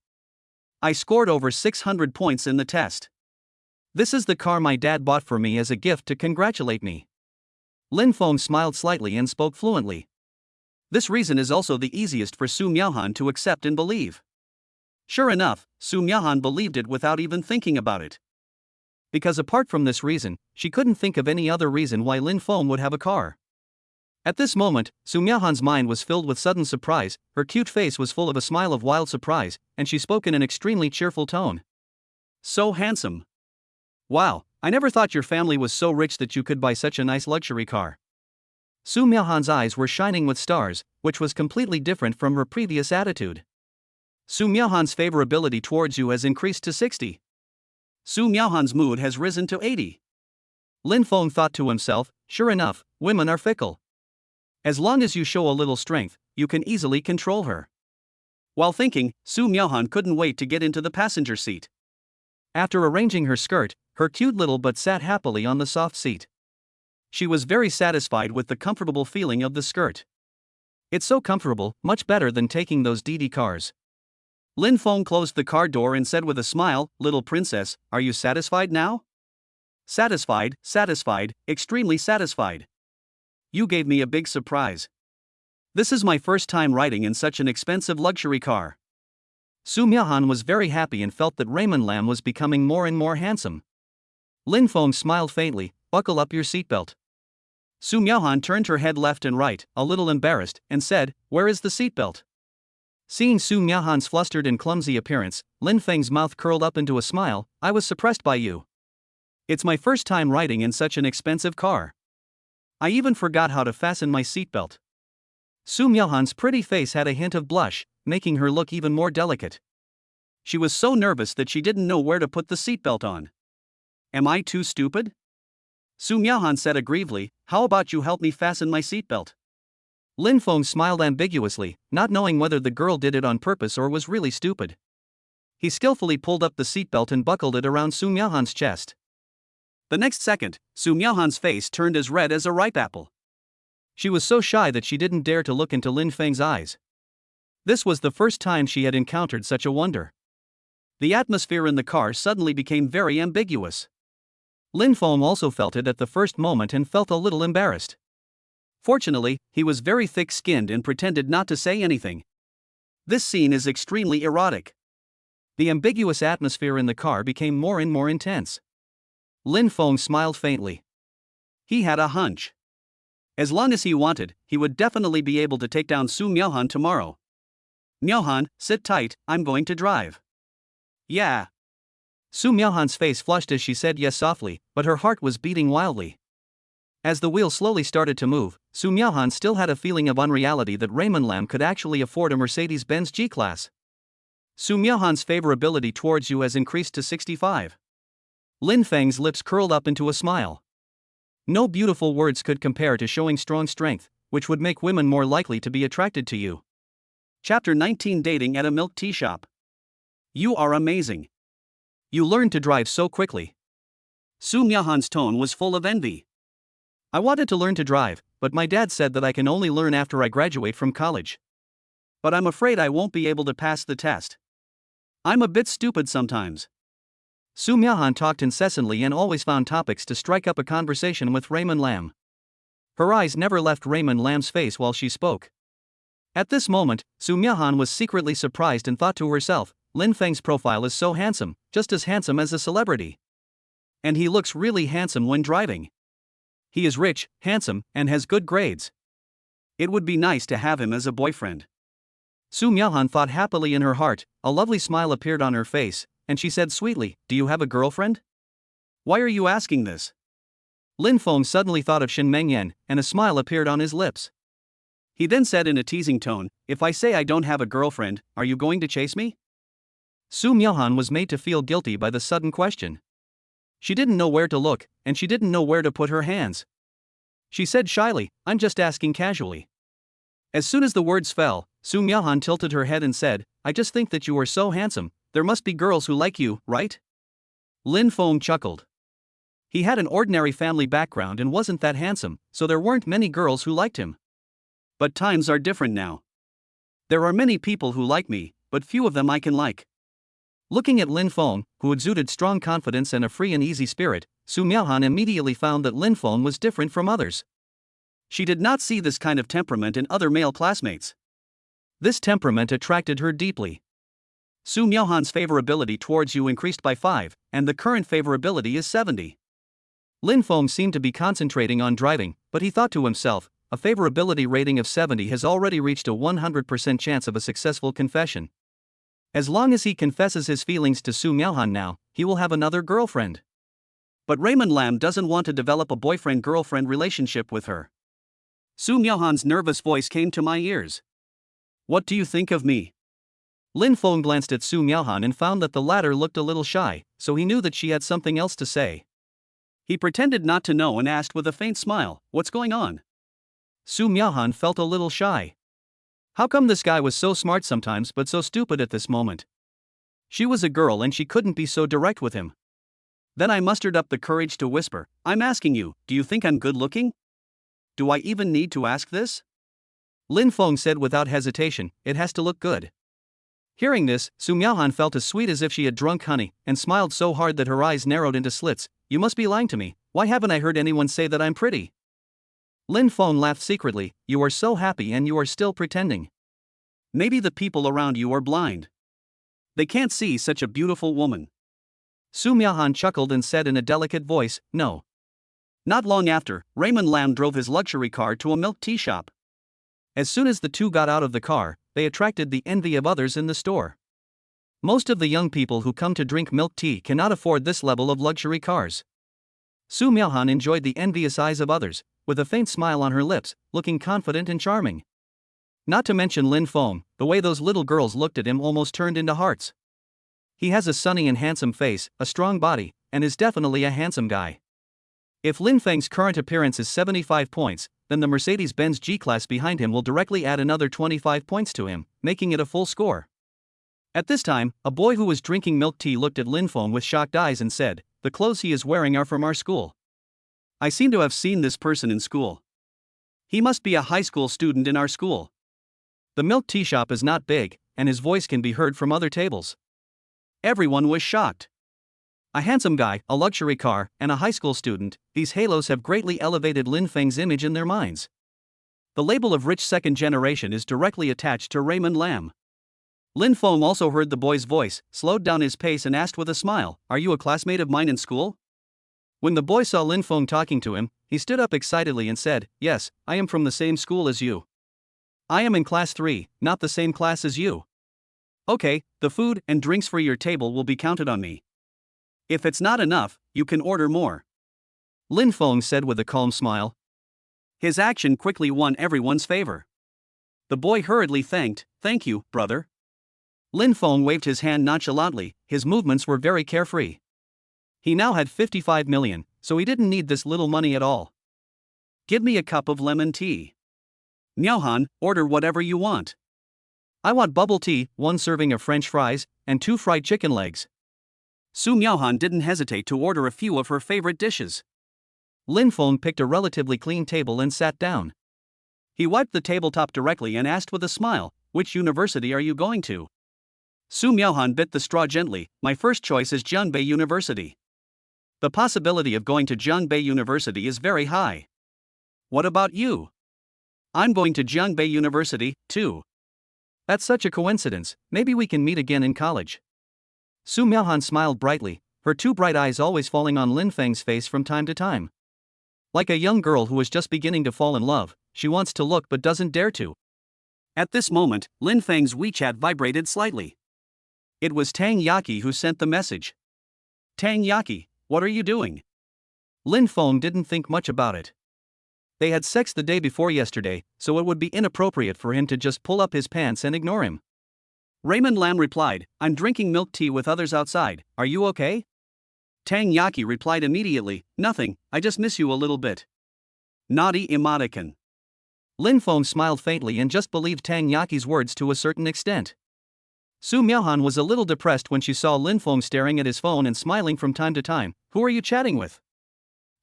I scored over 600 points in the test. This is the car my dad bought for me as a gift to congratulate me. Lin Fong smiled slightly and spoke fluently. This reason is also the easiest for Su Miaohan to accept and believe. Sure enough, Su Miaohan believed it without even thinking about it. Because apart from this reason, she couldn't think of any other reason why Lin Fong would have a car. At this moment, Su Miaohan's mind was filled with sudden surprise, her cute face was full of a smile of wild surprise, and she spoke in an extremely cheerful tone. So handsome. Wow, I never thought your family was so rich that you could buy such a nice luxury car. Su Miaohan's eyes were shining with stars, which was completely different from her previous attitude. Su Miaohan's favorability towards you has increased to 60. Su Miaohan's mood has risen to 80. Lin Fong thought to himself, sure enough, women are fickle. As long as you show a little strength, you can easily control her. While thinking, Su Miaohan couldn't wait to get into the passenger seat. After arranging her skirt, her cute little butt sat happily on the soft seat. She was very satisfied with the comfortable feeling of the skirt. It's so comfortable, much better than taking those DD cars. Lin Fong closed the car door and said with a smile, little princess, are you satisfied now? Satisfied, extremely satisfied. You gave me a big surprise. This is my first time riding in such an expensive luxury car. Su Miaohan was very happy and felt that Raymond Lam was becoming more and more handsome. Lin Fong smiled faintly, buckle up your seatbelt. Su Miaohan turned her head left and right, a little embarrassed, and said, where is the seatbelt? Seeing Su Miaohan's flustered and clumsy appearance, Lin Feng's mouth curled up into a smile, I was suppressed by you. It's my first time riding in such an expensive car. I even forgot how to fasten my seatbelt. Su Miaohan's pretty face had a hint of blush, making her look even more delicate. She was so nervous that she didn't know where to put the seatbelt on. Am I too stupid? Su Miaohan said aggrievedly, how about you help me fasten my seatbelt? Lin Fong smiled ambiguously, not knowing whether the girl did it on purpose or was really stupid. He skillfully pulled up the seatbelt and buckled it around Su Miaohan's chest. The next second, Su Miaohan's face turned as red as a ripe apple. She was so shy that she didn't dare to look into Lin Feng's eyes. This was the first time she had encountered such a wonder. The atmosphere in the car suddenly became very ambiguous. Lin Fong also felt it at the first moment and felt a little embarrassed. Fortunately, he was very thick-skinned and pretended not to say anything. This scene is extremely erotic. The ambiguous atmosphere in the car became more and more intense. Lin Fong smiled faintly. He had a hunch. As long as he wanted, he would definitely be able to take down Su Miaohan tomorrow. Miaohan, sit tight, I'm going to drive. Yeah. Su Miaohan's face flushed as she said yes softly, but her heart was beating wildly. As the wheel slowly started to move, Su Miaohan still had a feeling of unreality that Raymond Lam could actually afford a Mercedes-Benz G-Class. Su Miaohan's favorability towards you has increased to 65. Lin Feng's lips curled up into a smile. No beautiful words could compare to showing strong strength, which would make women more likely to be attracted to you. Chapter 19, Dating at a Milk Tea Shop. You are amazing. You learned to drive so quickly. Su Myahan's tone was full of envy. I wanted to learn to drive, but my dad said that I can only learn after I graduate from college. But I'm afraid I won't be able to pass the test. I'm a bit stupid sometimes. Su Myahan talked incessantly and always found topics to strike up a conversation with Raymond Lam. Her eyes never left Raymond Lam's face while she spoke. At this moment, Su Myahan was secretly surprised and thought to herself, Lin Feng's profile is so handsome, just as handsome as a celebrity. And he looks really handsome when driving. He is rich, handsome, and has good grades. It would be nice to have him as a boyfriend. Su Myahan thought happily in her heart. A lovely smile appeared on her face, and she said sweetly, "Do you have a girlfriend?" "Why are you asking this?" Lin Fong suddenly thought of Shin Mengyan, and a smile appeared on his lips. He then said in a teasing tone, "If I say I don't have a girlfriend, are you going to chase me?" Su Myahan was made to feel guilty by the sudden question. She didn't know where to look, and she didn't know where to put her hands. She said shyly, "I'm just asking casually." As soon as the words fell, Su Myahan tilted her head and said, "I just think that you are so handsome, there must be girls who like you, right?" Lin Fong chuckled. He had an ordinary family background and wasn't that handsome, so there weren't many girls who liked him. But times are different now. There are many people who like me, but few of them I can like. Looking at Lin Fong, who exuded strong confidence and a free and easy spirit, Su Myahan immediately found that Lin Fong was different from others. She did not see this kind of temperament in other male classmates. This temperament attracted her deeply. Su Myahan's favorability towards you increased by 5, and the current favorability is 70. Lin Fong seemed to be concentrating on driving, but he thought to himself, a favorability rating of 70 has already reached a 100% chance of a successful confession. As long as he confesses his feelings to Su Myahan now, he will have another girlfriend. But Raymond Lam doesn't want to develop a boyfriend-girlfriend relationship with her. Su Myahan's nervous voice came to my ears. "What do you think of me?" Lin Fong glanced at Su Myahan and found that the latter looked a little shy, so he knew that she had something else to say. He pretended not to know and asked with a faint smile, "What's going on?" Su Myahan felt a little shy. How come this guy was so smart sometimes but so stupid at this moment? She was a girl and she couldn't be so direct with him. Then I mustered up the courage to whisper, "I'm asking you, do you think I'm good looking? Do I even need to ask this?" Lin Fong said without hesitation, "It has to look good." Hearing this, Su Myahan felt as sweet as if she had drunk honey, and smiled so hard that her eyes narrowed into slits. "You must be lying to me, why haven't I heard anyone say that I'm pretty?" Lin Fong laughed secretly, "You are so happy and you are still pretending. Maybe the people around you are blind. They can't see such a beautiful woman." Su Myahan chuckled and said in a delicate voice, "No." Not long after, Raymond Lam drove his luxury car to a milk tea shop. As soon as the two got out of the car, they attracted the envy of others in the store. Most of the young people who come to drink milk tea cannot afford this level of luxury cars. Su Myahan enjoyed the envious eyes of others, with a faint smile on her lips, looking confident and charming. Not to mention Lin Fong, the way those little girls looked at him almost turned into hearts. He has a sunny and handsome face, a strong body, and is definitely a handsome guy. If Lin Feng's current appearance is 75 points, then the Mercedes-Benz G-Class behind him will directly add another 25 points to him, making it a full score. At this time, a boy who was drinking milk tea looked at Lin Fong with shocked eyes and said, "The clothes he is wearing are from our school. I seem to have seen this person in school. He must be a high school student in our school." The milk tea shop is not big, and his voice can be heard from other tables. Everyone was shocked. A handsome guy, a luxury car, and a high school student, these halos have greatly elevated Lin Feng's image in their minds. The label of rich second generation is directly attached to Raymond Lam. Lin Fong also heard the boy's voice, slowed down his pace and asked with a smile, "Are you a classmate of mine in school?" When the boy saw Lin Fong talking to him, he stood up excitedly and said, "Yes, I am from the same school as you. I am in class 3, not the same class as you. Okay, the food and drinks for your table will be counted on me. If it's not enough, you can order more," Lin Fong said with a calm smile. His action quickly won everyone's favor. The boy hurriedly thanked, "Thank you, brother." Lin Fong waved his hand nonchalantly, his movements were very carefree. He now had 55 million, so he didn't need this little money at all. Give me a cup of lemon tea. Miaohan, order whatever you want. I want bubble tea, 1 serving of French fries, and 2 fried chicken legs. Su Miaohan didn't hesitate to order a few of her favorite dishes. Lin Fong picked a relatively clean table and sat down. He wiped the tabletop directly and asked with a smile, "Which university are you going to?" Su Miaohan bit the straw gently. "My first choice is Jiangbei University. The possibility of going to Jiangbei University is very high. What about you?" "I'm going to Jiangbei University, too." "That's such a coincidence, maybe we can meet again in college." Su Miaohan smiled brightly, her 2 bright eyes always falling on Lin Feng's face from time to time. Like a young girl who was just beginning to fall in love, she wants to look but doesn't dare to. At this moment, Lin Feng's WeChat vibrated slightly. It was Tang Yaki who sent the message. "Tang Yaki, what are you doing?" Lin Fong didn't think much about it. They had sex the day before yesterday, so it would be inappropriate for him to just pull up his pants and ignore him. Raymond Lam replied, "I'm drinking milk tea with others outside, are you okay?" Tang Yaki replied immediately, "Nothing, I just miss you a little bit." Naughty emoticon. Lin Fong smiled faintly and just believed Tang Yaki's words to a certain extent. Su Miaohan was a little depressed when she saw Lin Fong staring at his phone and smiling from time to time. "Who are you chatting with?"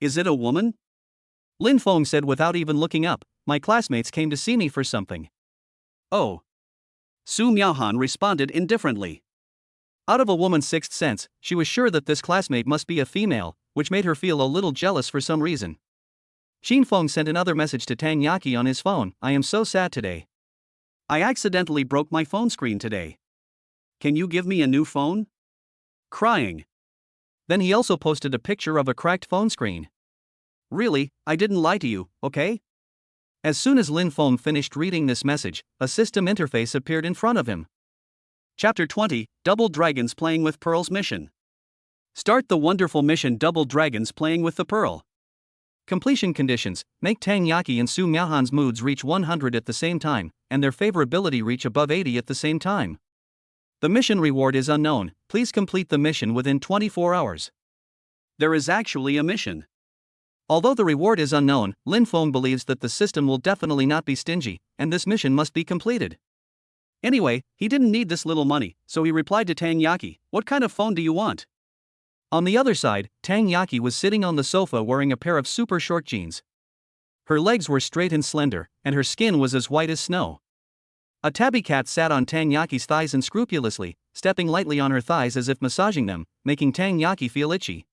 "Is it a woman?" Lin Fong said without even looking up, "My classmates came to see me for something." "Oh." Su Miaohan responded indifferently. Out of a woman's sixth sense, she was sure that this classmate must be a female, which made her feel a little jealous for some reason. Xin Feng sent another message to Tang Yaki on his phone. "I am so sad today. I accidentally broke my phone screen today. Can you give me a new phone?" Crying. Then he also posted a picture of a cracked phone screen. "Really, I didn't lie to you, okay?" As soon as Lin Fong finished reading this message, a system interface appeared in front of him. Chapter 20, Double Dragons Playing with Pearl's Mission. Start the wonderful mission Double Dragons Playing with the Pearl. Completion conditions: make Tang Yaki and Su Miaohan's moods reach 100 at the same time, and their favorability reach above 80 at the same time. The mission reward is unknown, please complete the mission within 24 hours. There is actually a mission. Although the reward is unknown, Lin Fong believes that the system will definitely not be stingy, and this mission must be completed. Anyway, he didn't need this little money, so he replied to Tang Yaki, "What kind of phone do you want?" On the other side, Tang Yaki was sitting on the sofa wearing a pair of super short jeans. Her legs were straight and slender, and her skin was as white as snow. A tabby cat sat on Tang Yaki's thighs unscrupulously, stepping lightly on her thighs as if massaging them, making Tang Yaki feel itchy.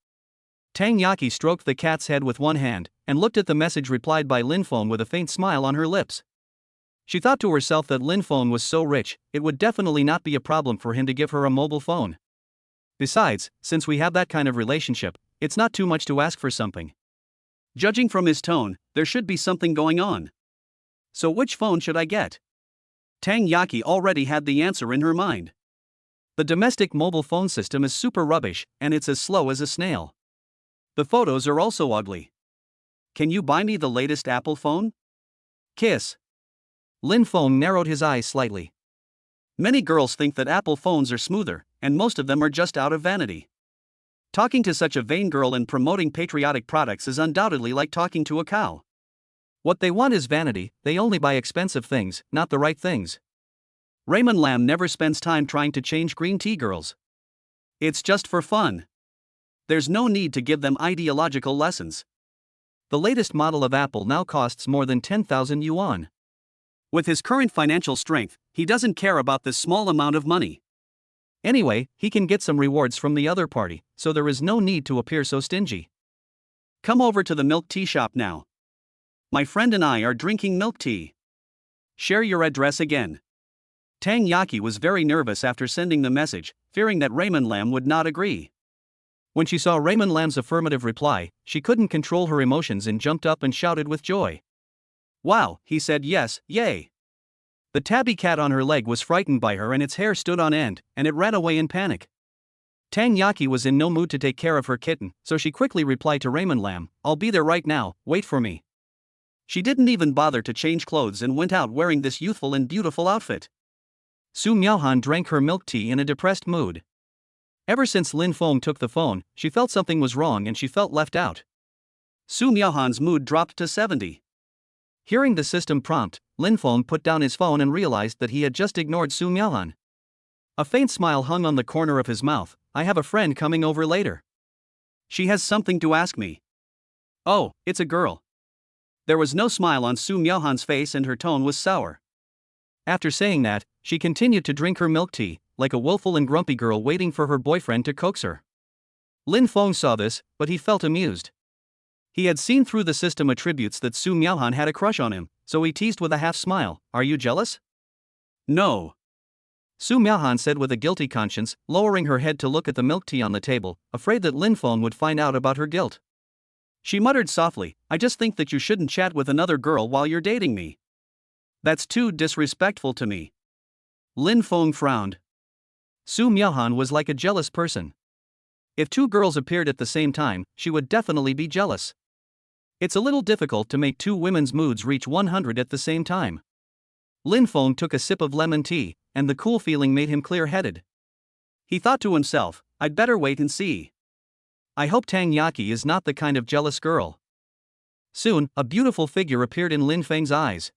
Tang Yaki stroked the cat's head with one hand, and looked at the message replied by Lin Fong with a faint smile on her lips. She thought to herself that Lin Fong was so rich, it would definitely not be a problem for him to give her a mobile phone. Besides, since we have that kind of relationship, it's not too much to ask for something. Judging from his tone, there should be something going on. So which phone should I get? Tang Yaki already had the answer in her mind. The domestic mobile phone system is super rubbish, and it's as slow as a snail. The photos are also ugly. Can you buy me the latest Apple phone? Kiss. Lin Fong narrowed his eyes slightly. Many girls think that Apple phones are smoother, and most of them are just out of vanity. Talking to such a vain girl and promoting patriotic products is undoubtedly like talking to a cow. What they want is vanity, they only buy expensive things, not the right things. Raymond Lam never spends time trying to change green tea girls. It's just for fun. There's no need to give them ideological lessons. The latest model of Apple now costs more than 10,000 yuan. With his current financial strength, he doesn't care about this small amount of money. Anyway, he can get some rewards from the other party, so there is no need to appear so stingy. Come over to the milk tea shop now. My friend and I are drinking milk tea. Share your address again. Tang Yaki was very nervous after sending the message, fearing that Raymond Lam would not agree. When she saw Raymond Lam's affirmative reply, she couldn't control her emotions and jumped up and shouted with joy. Wow, he said yes, yay. The tabby cat on her leg was frightened by her and its hair stood on end, and it ran away in panic. Tang Yaki was in no mood to take care of her kitten, so she quickly replied to Raymond Lam, "I'll be there right now, wait for me." She didn't even bother to change clothes and went out wearing this youthful and beautiful outfit. Su Miaohan drank her milk tea in a depressed mood. Ever since Lin Fong took the phone, she felt something was wrong and she felt left out. Su Miaohan's mood dropped to 70. Hearing the system prompt, Lin Fong put down his phone and realized that he had just ignored Su Miaohan. A faint smile hung on the corner of his mouth. I have a friend coming over later. She has something to ask me. Oh, it's a girl. There was no smile on Su Miaohan's face and her tone was sour. After saying that, she continued to drink her milk tea, like a willful and grumpy girl waiting for her boyfriend to coax her. Lin Fong saw this, but he felt amused. He had seen through the system attributes that Su Miaohan had a crush on him, so he teased with a half smile, "Are you jealous?" "No," Su Miaohan said with a guilty conscience, lowering her head to look at the milk tea on the table, afraid that Lin Fong would find out about her guilt. She muttered softly, "I just think that you shouldn't chat with another girl while you're dating me. That's too disrespectful to me." Lin Fong frowned. Su Miaohan was like a jealous person. If two girls appeared at the same time, she would definitely be jealous. It's a little difficult to make two women's moods reach 100 at the same time. Lin Fong took a sip of lemon tea, and the cool feeling made him clear-headed. He thought to himself, I'd better wait and see. I hope Tang Yaki is not the kind of jealous girl. Soon, a beautiful figure appeared in Lin Feng's eyes.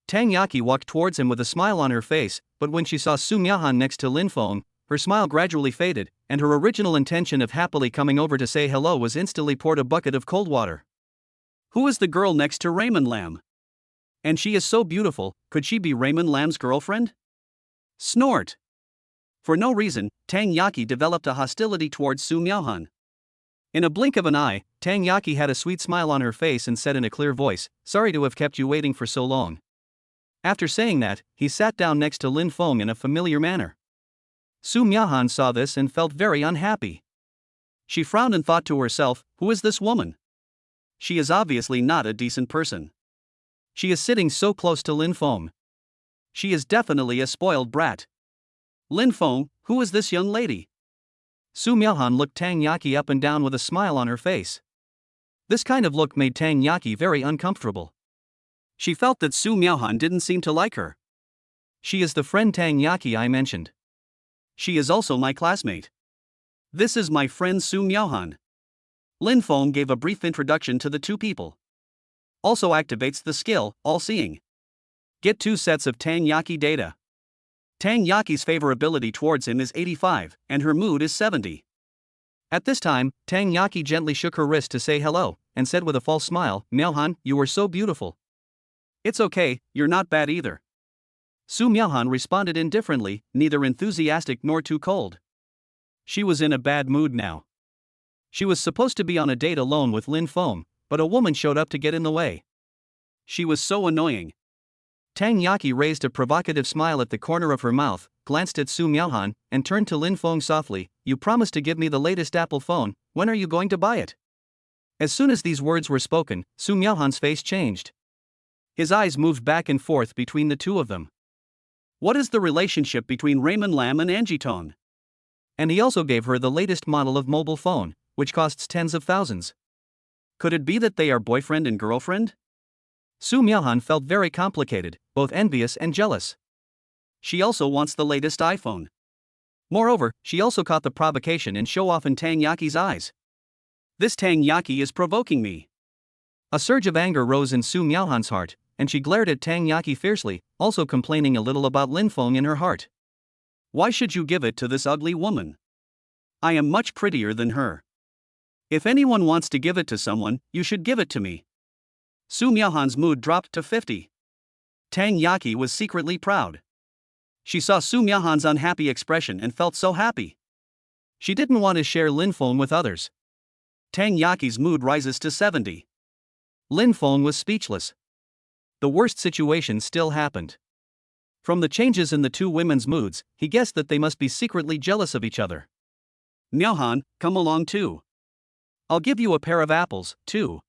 Tang Yaki walked towards him with a smile on her face, but when she saw Su Miaohan next to Lin Fong, her smile gradually faded, and her original intention of happily coming over to say hello was instantly poured a bucket of cold water. Who is the girl next to Raymond Lam? And she is so beautiful, could she be Raymond Lam's girlfriend? Snort. For no reason, Tang Yaki developed a hostility towards Su Miaohan. In a blink of an eye, Tang Yaki had a sweet smile on her face and said in a clear voice, "Sorry to have kept you waiting for so long." After saying that, he sat down next to Lin Fong in a familiar manner. Su Miaohan saw this and felt very unhappy. She frowned and thought to herself, who is this woman? She is obviously not a decent person. She is sitting so close to Lin Fong. She is definitely a spoiled brat. Lin Fong, who is this young lady? Su Miaohan looked Tang Yaki up and down with a smile on her face. This kind of look made Tang Yaki very uncomfortable. She felt that Su Miaohan didn't seem to like her. She is the friend Tang Yaki I mentioned. She is also my classmate. This is my friend Su Miaohan. Lin Fong gave a brief introduction to the two people. Also activates the skill, All-Seeing. Get 2 sets of Tang Yaki data. Tang Yaki's favorability towards him is 85, and her mood is 70. At this time, Tang Yaki gently shook her wrist to say hello, and said with a false smile, "Miaohan, you are so beautiful." "It's okay, you're not bad either." Su Miaohan responded indifferently, neither enthusiastic nor too cold. She was in a bad mood now. She was supposed to be on a date alone with Lin Fong, but a woman showed up to get in the way. She was so annoying. Tang Yaki raised a provocative smile at the corner of her mouth, glanced at Su Miaohan, and turned to Lin Fong softly, "You promised to give me the latest Apple phone, when are you going to buy it?" As soon as these words were spoken, Su Miaohan's face changed. His eyes moved back and forth between the two of them. What is the relationship between Raymond Lam and Angie Tong? And he also gave her the latest model of mobile phone, which costs tens of thousands. Could it be that they are boyfriend and girlfriend? Su Miaohan felt very complicated, both envious and jealous. She also wants the latest iPhone. Moreover, she also caught the provocation and show-off in Tang Yaki's eyes. This Tang Yaki is provoking me. A surge of anger rose in Su Miaohan's heart, and she glared at Tang Yaki fiercely, also complaining a little about Lin Fong in her heart. Why should you give it to this ugly woman? I am much prettier than her. If anyone wants to give it to someone, you should give it to me. Su Miaohan's mood dropped to 50. Tang Yaki was secretly proud. She saw Su Miaohan's unhappy expression and felt so happy. She didn't want to share Lin Fong with others. Tang Yaki's mood rises to 70. Lin Fong was speechless. The worst situation still happened. From the changes in the two women's moods, he guessed that they must be secretly jealous of each other. Miaohan, come along too. I'll give you a pair of apples, too.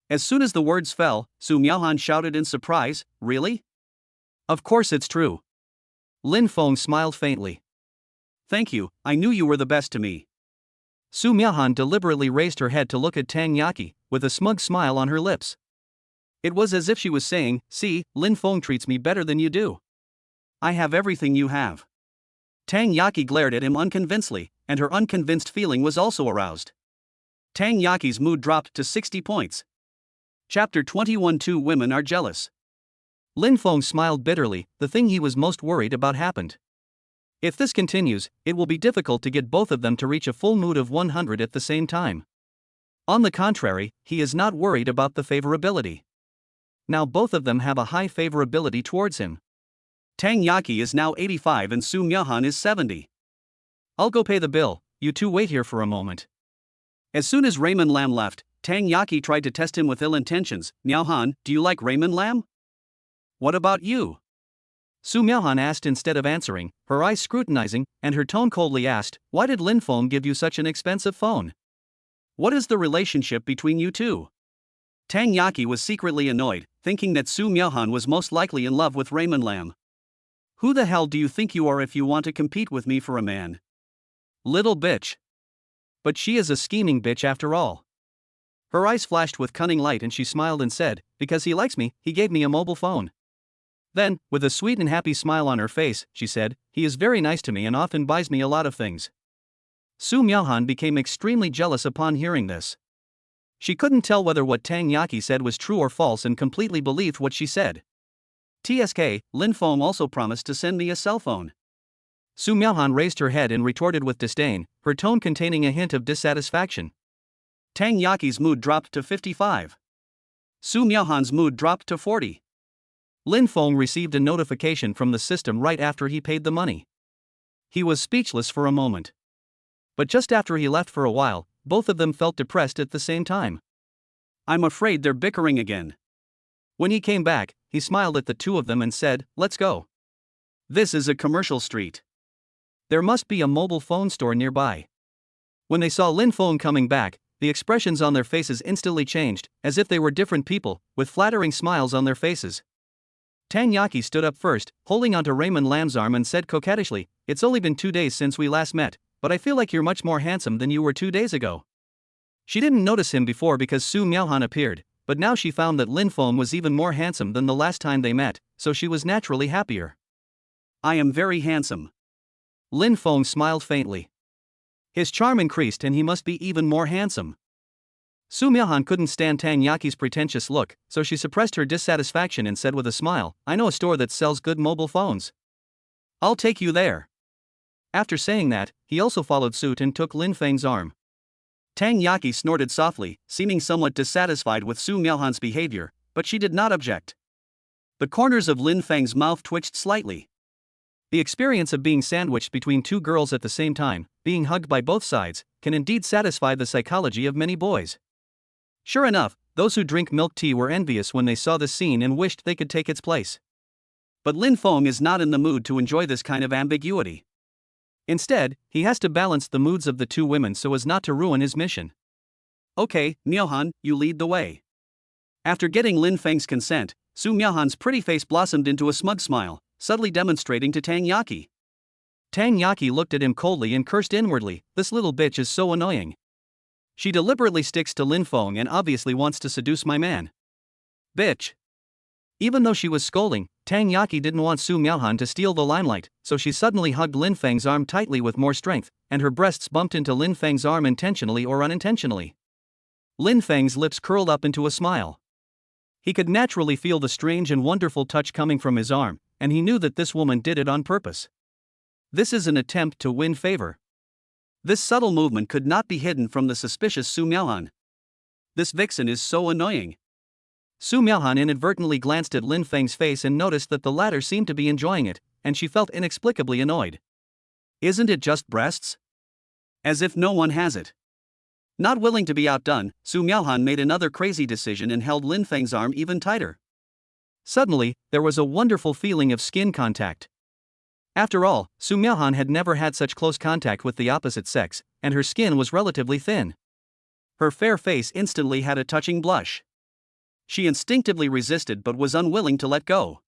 As soon as the words fell, Su Miaohan shouted in surprise, really? Of course it's true. Lin Fong smiled faintly. Thank you, I knew you were the best to me. Su Miaohan deliberately raised her head to look at Tang Yaki, with a smug smile on her lips. It was as if she was saying, see, Lin Fong treats me better than you do. I have everything you have. Tang Yaki glared at him unconvincedly, and her unconvinced feeling was also aroused. Tang Yaki's mood dropped to 60 points. Chapter 21. Two women are jealous. Lin Fong smiled bitterly. The thing he was most worried about happened. If this continues, it will be difficult to get both of them to reach a full mood of 100 at the same time. On the contrary, he is not worried about the favorability. Now both of them have a high favorability towards him. Tang Yaki is now 85 and Su Miaohan is 70. I'll go pay the bill, you two wait here for a moment. As soon as Raymond Lam left, Tang Yaki tried to test him with ill intentions. Miaohan, do you like Raymond Lam? What about you? Su Miaohan asked instead of answering, her eyes scrutinizing, and her tone coldly asked, why did Lin Fong give you such an expensive phone? What is the relationship between you two? Tang Yaki was secretly annoyed, thinking that Su Miaohan was most likely in love with Raymond Lam. Who the hell do you think you are if you want to compete with me for a man? Little bitch. But she is a scheming bitch after all. Her eyes flashed with cunning light and she smiled and said, because he likes me, he gave me a mobile phone. Then, with a sweet and happy smile on her face, she said, he is very nice to me and often buys me a lot of things. Su Miaohan became extremely jealous upon hearing this. She couldn't tell whether what Tang Yaki said was true or false and completely believed what she said. TSK, Lin Fong also promised to send me a cell phone. Su Miaohan raised her head and retorted with disdain, her tone containing a hint of dissatisfaction. Tang Yaki's mood dropped to 55. Su Miaohan's mood dropped to 40. Lin Fong received a notification from the system right after he paid the money. He was speechless for a moment. But just after he left for a while, both of them felt depressed at the same time. I'm afraid they're bickering again. When he came back, he smiled at the two of them and said, let's go. This is a commercial street. There must be a mobile phone store nearby. When they saw Lin Fong coming back, the expressions on their faces instantly changed, as if they were different people, with flattering smiles on their faces. Tang Yaki stood up first, holding onto Raymond Lam's arm and said coquettishly, it's only been 2 days since we last met, but I feel like you're much more handsome than you were 2 days ago. She didn't notice him before because Su Miaohan appeared, but now she found that Lin Fong was even more handsome than the last time they met, so she was naturally happier. I am very handsome. Lin Fong smiled faintly. His charm increased and he must be even more handsome. Su Miaohan couldn't stand Tang Yaki's pretentious look, so she suppressed her dissatisfaction and said with a smile, I know a store that sells good mobile phones. I'll take you there. After saying that, he also followed suit and took Lin Feng's arm. Tang Yaki snorted softly, seeming somewhat dissatisfied with Su Miaohan's behavior, but she did not object. The corners of Lin Feng's mouth twitched slightly. The experience of being sandwiched between two girls at the same time, being hugged by both sides, can indeed satisfy the psychology of many boys. Sure enough, those who drink milk tea were envious when they saw this scene and wished they could take its place. But Lin Fong is not in the mood to enjoy this kind of ambiguity. Instead, he has to balance the moods of the two women so as not to ruin his mission. Okay, Miaohan, you lead the way. After getting Lin Feng's consent, Su Miaohan's pretty face blossomed into a smug smile, subtly demonstrating to Tang Yaki. Tang Yaki looked at him coldly and cursed inwardly, this little bitch is so annoying. She deliberately sticks to Lin Fong and obviously wants to seduce my man. Bitch. Even though she was scolding, Tang Yaki didn't want Su Miaohan to steal the limelight, so she suddenly hugged Lin Feng's arm tightly with more strength, and her breasts bumped into Lin Feng's arm intentionally or unintentionally. Lin Feng's lips curled up into a smile. He could naturally feel the strange and wonderful touch coming from his arm, and he knew that this woman did it on purpose. This is an attempt to win favor. This subtle movement could not be hidden from the suspicious Su Miaohan. This vixen is so annoying. Su Miaohan inadvertently glanced at Lin Feng's face and noticed that the latter seemed to be enjoying it, and she felt inexplicably annoyed. Isn't it just breasts? As if no one has it. Not willing to be outdone, Su Miaohan made another crazy decision and held Lin Feng's arm even tighter. Suddenly, there was a wonderful feeling of skin contact. After all, Su Miaohan had never had such close contact with the opposite sex, and her skin was relatively thin. Her fair face instantly had a touching blush. She instinctively resisted but was unwilling to let go.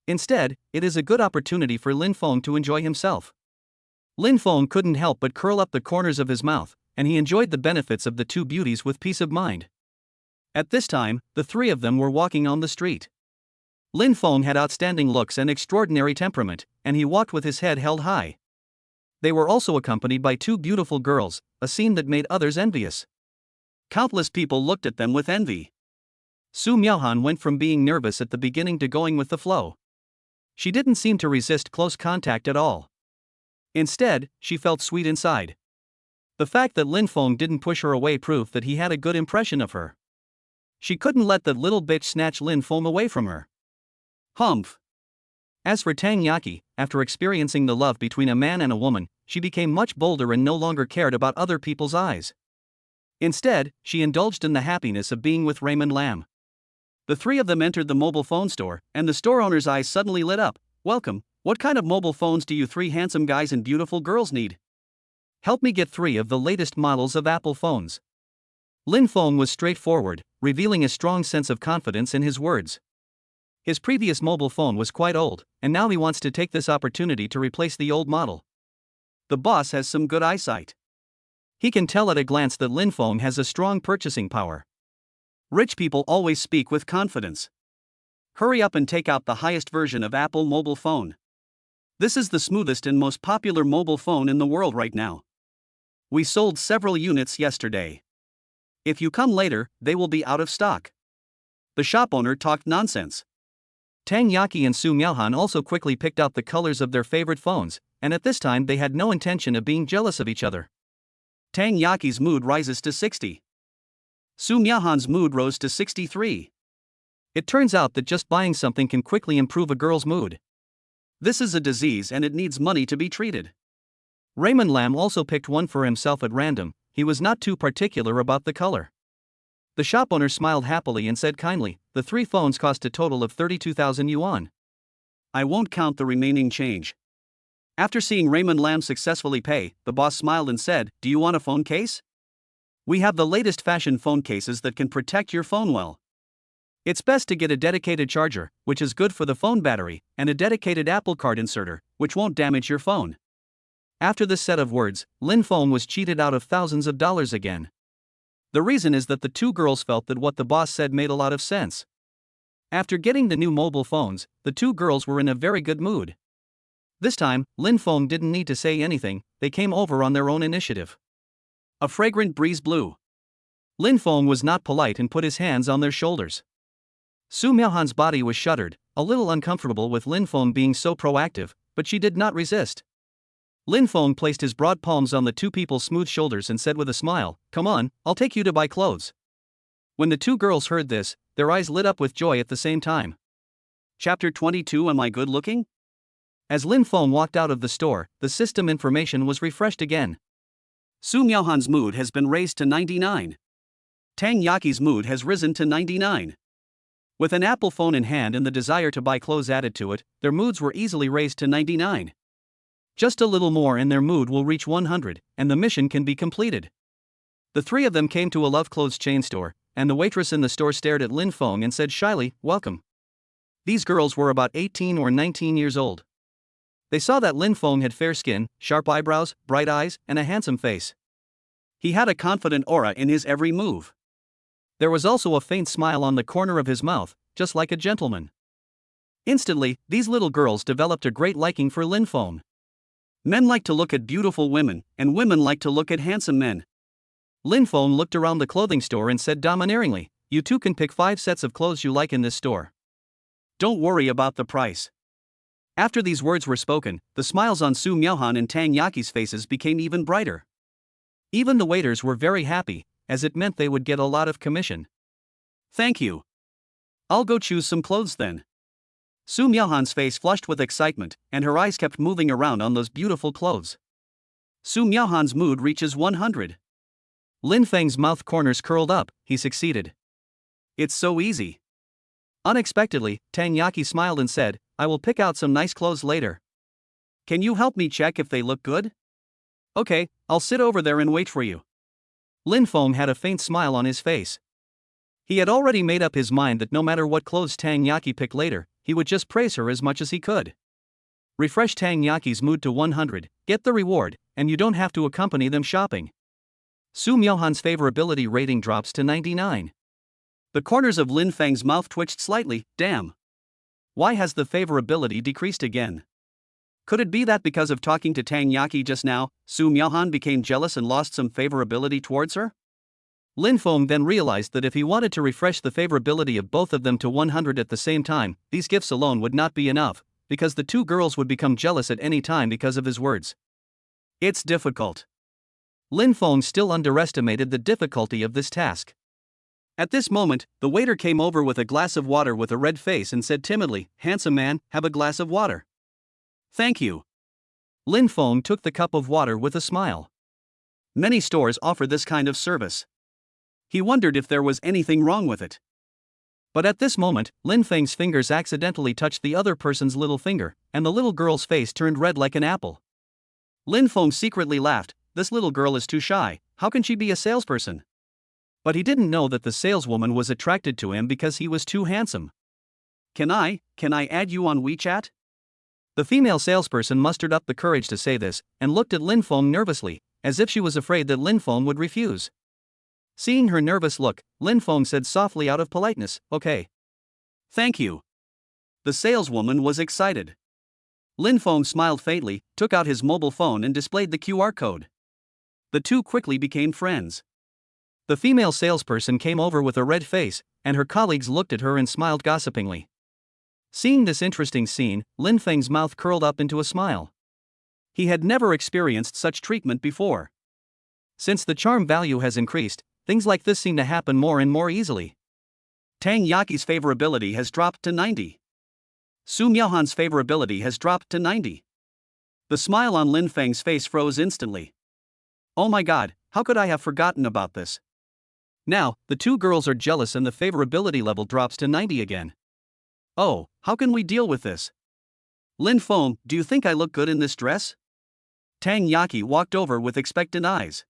Instead, it is a good opportunity for Lin Fong to enjoy himself. Lin Fong couldn't help but curl up the corners of his mouth, and he enjoyed the benefits of the two beauties with peace of mind. At this time, the three of them were walking on the street. Lin Fong had outstanding looks and extraordinary temperament, and he walked with his head held high. They were also accompanied by two beautiful girls, a scene that made others envious. Countless people looked at them with envy. Su Miaohan went from being nervous at the beginning to going with the flow. She didn't seem to resist close contact at all. Instead, she felt sweet inside. The fact that Lin Fong didn't push her away proved that he had a good impression of her. She couldn't let that little bitch snatch Lin Fong away from her. Humph. As for Tang Yaki, after experiencing the love between a man and a woman, she became much bolder and no longer cared about other people's eyes. Instead, she indulged in the happiness of being with Raymond Lam. The three of them entered the mobile phone store, and the store owner's eyes suddenly lit up. "Welcome, what kind of mobile phones do you three handsome guys and beautiful girls need? Help me get 3 of the latest models of Apple phones." Lin Fong was straightforward, revealing a strong sense of confidence in his words. His previous mobile phone was quite old, and now he wants to take this opportunity to replace the old model. The boss has some good eyesight. He can tell at a glance that Lin Fong has a strong purchasing power. Rich people always speak with confidence. Hurry up and take out the highest version of Apple mobile phone. This is the smoothest and most popular mobile phone in the world right now. We sold several units yesterday. If you come later, they will be out of stock. The shop owner talked nonsense. Tang Yaki and Su Miaohan also quickly picked out the colors of their favorite phones, and at this time they had no intention of being jealous of each other. Tang Yaki's mood rises to 60. Su Miaohan's mood rose to 63. It turns out that just buying something can quickly improve a girl's mood. This is a disease and it needs money to be treated. Raymond Lam also picked one for himself at random. He was not too particular about the color. The shop owner smiled happily and said kindly, "The 3 phones cost a total of 32,000 yuan. I won't count the remaining change." After seeing Raymond Lam successfully pay, the boss smiled and said, "Do you want a phone case? We have the latest fashion phone cases that can protect your phone well. It's best to get a dedicated charger, which is good for the phone battery, and a dedicated Apple Card inserter, which won't damage your phone." After this set of words, Lin Fong was cheated out of thousands of dollars again. The reason is that the 2 girls felt that what the boss said made a lot of sense. After getting the new mobile phones, the 2 girls were in a very good mood. This time, Lin Fong didn't need to say anything, they came over on their own initiative. A fragrant breeze blew. Lin Fong was not polite and put his hands on their shoulders. Su Miaohan's body was shuddered, a little uncomfortable with Lin Fong being so proactive, but she did not resist. Lin Fong placed his broad palms on the 2 people's smooth shoulders and said with a smile, "Come on, I'll take you to buy clothes." When the 2 girls heard this, their eyes lit up with joy at the same time. Chapter 22. Am I good looking? As Lin Fong walked out of the store, the system information was refreshed again. Su Miaohan's mood has been raised to 99. Tang Yaki's mood has risen to 99. With an Apple phone in hand and the desire to buy clothes added to it, their moods were easily raised to 99. Just a little more and their mood will reach 100, and the mission can be completed. The 3 of them came to a Love Clothes chain store, and the waitress in the store stared at Lin Fong and said shyly, "Welcome." These girls were about 18 or 19 years old. They saw that Lin Fong had fair skin, sharp eyebrows, bright eyes, and a handsome face. He had a confident aura in his every move. There was also a faint smile on the corner of his mouth, just like a gentleman. Instantly, these little girls developed a great liking for Lin Fong. Men like to look at beautiful women, and women like to look at handsome men. Lin Fong looked around the clothing store and said domineeringly, "You 2 can pick 5 sets of clothes you like in this store. Don't worry about the price." After these words were spoken, the smiles on Su Miaohan and Tang Yaki's faces became even brighter. Even the waiters were very happy, as it meant they would get a lot of commission. "Thank you. I'll go choose some clothes then." Su Miaohan's face flushed with excitement, and her eyes kept moving around on those beautiful clothes. Su Miaohan's mood reaches 100. Lin Feng's mouth corners curled up, he succeeded. "It's so easy." Unexpectedly, Tang Yaki smiled and said, "I will pick out some nice clothes later. Can you help me check if they look good?" "Okay, I'll sit over there and wait for you." Lin Fong had a faint smile on his face. He had already made up his mind that no matter what clothes Tang Yaki picked later, he would just praise her as much as he could. Refresh Tang Yaki's mood to 100, get the reward, and you don't have to accompany them shopping. Su Miaohan's favorability rating drops to 99. The corners of Lin Feng's mouth twitched slightly. Damn. Why has the favorability decreased again? Could it be that because of talking to Tang Yaki just now, Su Miaohan became jealous and lost some favorability towards her? Lin Fong then realized that if he wanted to refresh the favorability of both of them to 100 at the same time, these gifts alone would not be enough, because the two girls would become jealous at any time because of his words. It's difficult. Lin Fong still underestimated the difficulty of this task. At this moment, the waiter came over with a glass of water with a red face and said timidly, "Handsome man, have a glass of water." "Thank you." Lin Fong took the cup of water with a smile. Many stores offer this kind of service. He wondered if there was anything wrong with it. But at this moment, Lin Feng's fingers accidentally touched the other person's little finger, and the little girl's face turned red like an apple. Lin Fong secretly laughed. This little girl is too shy, how can she be a salesperson? But he didn't know that the saleswoman was attracted to him because he was too handsome. Can I add you on WeChat?" The female salesperson mustered up the courage to say this, and looked at Lin Fong nervously, as if she was afraid that Lin Fong would refuse. Seeing her nervous look, Lin Fong said softly out of politeness, "Okay. Thank you." The saleswoman was excited. Lin Fong smiled faintly, took out his mobile phone and displayed the QR code. The two quickly became friends. The female salesperson came over with a red face, and her colleagues looked at her and smiled gossipingly. Seeing this interesting scene, Lin Feng's mouth curled up into a smile. He had never experienced such treatment before. Since the charm value has increased, things like this seem to happen more and more easily. Tang Yaki's favorability has dropped to 90. Su Miaohan's favorability has dropped to 90. The smile on Lin Feng's face froze instantly. Oh my god, how could I have forgotten about this? Now, the two girls are jealous and the favorability level drops to 90 again. Oh, how can we deal with this? Lin Fong, do you think I look good in this dress? Tang Yaki walked over with expectant eyes.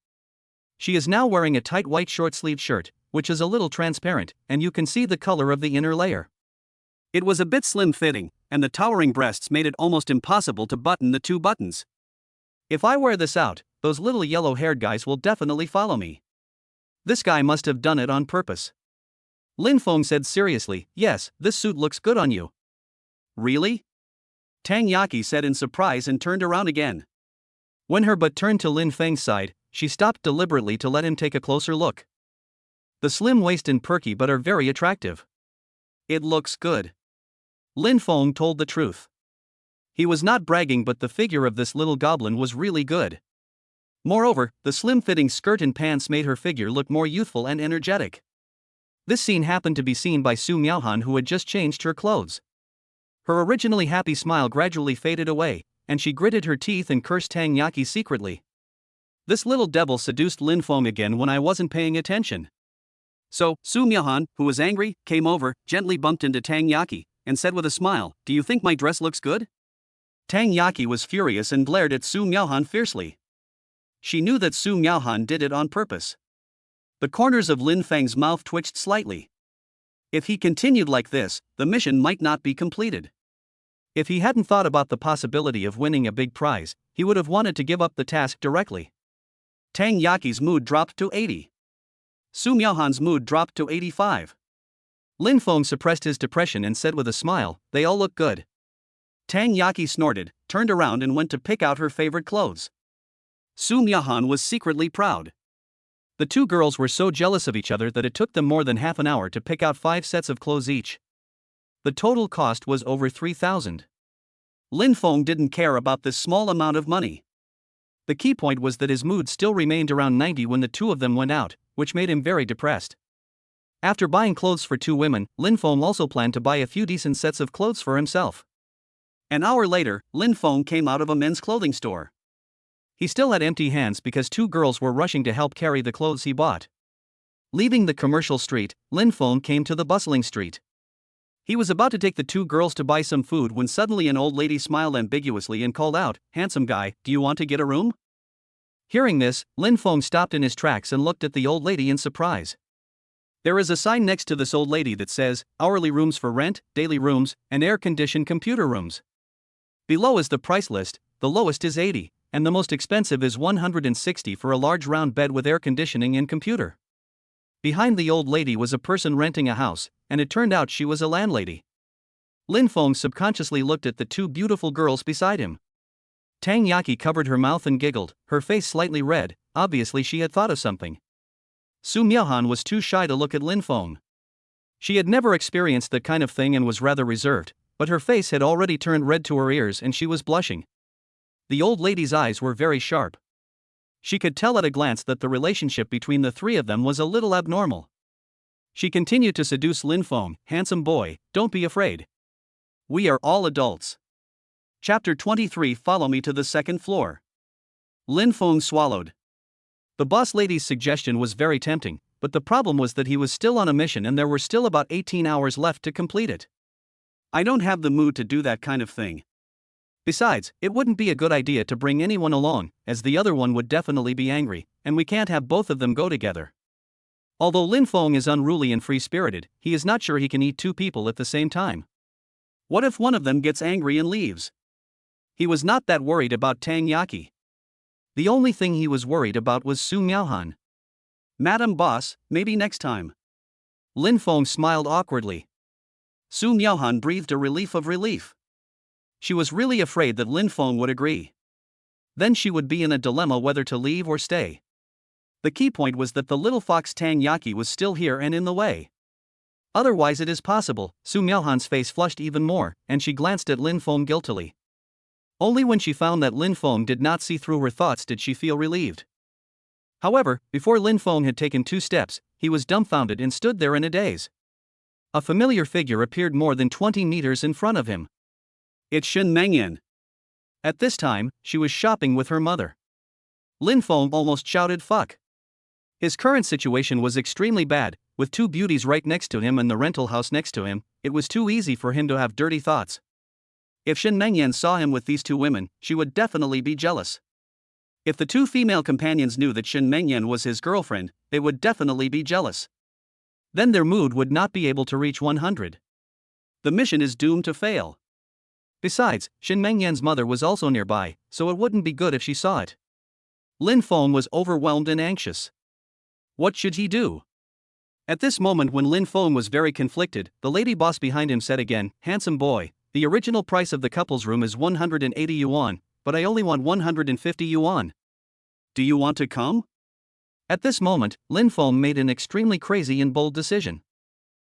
She is now wearing a tight white short-sleeved shirt, which is a little transparent, and you can see the color of the inner layer. It was a bit slim-fitting, and the towering breasts made it almost impossible to button the two buttons. If I wear this out, those little yellow-haired guys will definitely follow me. This guy must have done it on purpose. Lin Fong said seriously, "Yes, this suit looks good on you." "Really?" Tang Yaki said in surprise and turned around again. When her butt turned to Lin Feng's side, she stopped deliberately to let him take a closer look. The slim waist and perky butt are very attractive. "It looks good." Lin Fong told the truth. He was not bragging, but the figure of this little goblin was really good. Moreover, the slim-fitting skirt and pants made her figure look more youthful and energetic. This scene happened to be seen by Su Miaohan, who had just changed her clothes. Her originally happy smile gradually faded away, and she gritted her teeth and cursed Tang Yaki secretly. This little devil seduced Lin Fong again when I wasn't paying attention. So, Su Miaohan, who was angry, came over, gently bumped into Tang Yaki, and said with a smile, "Do you think my dress looks good?" Tang Yaki was furious and glared at Su Miaohan fiercely. She knew that Su Miaohan did it on purpose. The corners of Lin Feng's mouth twitched slightly. If he continued like this, the mission might not be completed. If he hadn't thought about the possibility of winning a big prize, he would have wanted to give up the task directly. Tang Yaki's mood dropped to 80. Su Miaohan's mood dropped to 85. Lin Fong suppressed his depression and said with a smile, "They all look good." Tang Yaki snorted, turned around and went to pick out her favorite clothes. Su Miaohan was secretly proud. The two girls were so jealous of each other that it took them more than half an hour to pick out 5 sets of clothes each. The total cost was over 3,000. Lin Fong didn't care about this small amount of money. The key point was that his mood still remained around 90 when the two of them went out, which made him very depressed. After buying clothes for 2 women, Lin Fong also planned to buy a few decent sets of clothes for himself. An hour later, Lin Fong came out of a men's clothing store. He still had empty hands because 2 girls were rushing to help carry the clothes he bought. Leaving the commercial street, Lin Fong came to the bustling street. He was about to take the 2 girls to buy some food when suddenly an old lady smiled ambiguously and called out, "Handsome guy, do you want to get a room?" Hearing this, Lin Fong stopped in his tracks and looked at the old lady in surprise. There is a sign next to this old lady that says, "Hourly rooms for rent, daily rooms, and air-conditioned computer rooms." Below is the price list. The lowest is 80. And the most expensive is 160 for a large round bed with air conditioning and computer. Behind the old lady was a person renting a house, and it turned out she was a landlady. Lin Fong subconsciously looked at the 2 beautiful girls beside him. Tang Yaki covered her mouth and giggled, her face slightly red, obviously she had thought of something. Su Miaohan was too shy to look at Lin Fong. She had never experienced that kind of thing and was rather reserved, but her face had already turned red to her ears and she was blushing. The old lady's eyes were very sharp. She could tell at a glance that the relationship between the three of them was a little abnormal. She continued to seduce Lin Fong. "Handsome boy, don't be afraid. We are all adults." Chapter 23. Follow me to the second floor. Lin Fong swallowed. The boss lady's suggestion was very tempting, but the problem was that he was still on a mission and there were still about 18 hours left to complete it. "I don't have the mood to do that kind of thing. Besides, it wouldn't be a good idea to bring anyone along, as the other one would definitely be angry, and we can't have both of them go together." Although Lin Fong is unruly and free-spirited, he is not sure he can eat two people at the same time. What if one of them gets angry and leaves? He was not that worried about Tang Yaki. The only thing he was worried about was Su Miaohan. "Madam Boss, maybe next time." Lin Fong smiled awkwardly. Su Miaohan breathed a relief of relief. She was really afraid that Lin Fong would agree. Then she would be in a dilemma whether to leave or stay. The key point was that the little fox Tang Yaki was still here and in the way. Otherwise it is possible. Su Miaohan's face flushed even more, and she glanced at Lin Fong guiltily. Only when she found that Lin Fong did not see through her thoughts did she feel relieved. However, before Lin Fong had taken 2 steps, he was dumbfounded and stood there in a daze. A familiar figure appeared more than 20 meters in front of him. It's Shen Mengyan. At this time, she was shopping with her mother. Lin Fong almost shouted fuck. His current situation was extremely bad, with 2 beauties right next to him and the rental house next to him. It was too easy for him to have dirty thoughts. If Shen Mengyan saw him with these 2 women, she would definitely be jealous. If the 2 female companions knew that Shen Mengyan was his girlfriend, they would definitely be jealous. Then their mood would not be able to reach 100. The mission is doomed to fail. Besides, Shen Mengyan's mother was also nearby, so it wouldn't be good if she saw it. Lin Fong was overwhelmed and anxious. What should he do? At this moment, when Lin Fong was very conflicted, the lady boss behind him said again, "Handsome boy, the original price of the couple's room is 180 yuan, but I only want 150 yuan. Do you want to come?" At this moment, Lin Fong made an extremely crazy and bold decision.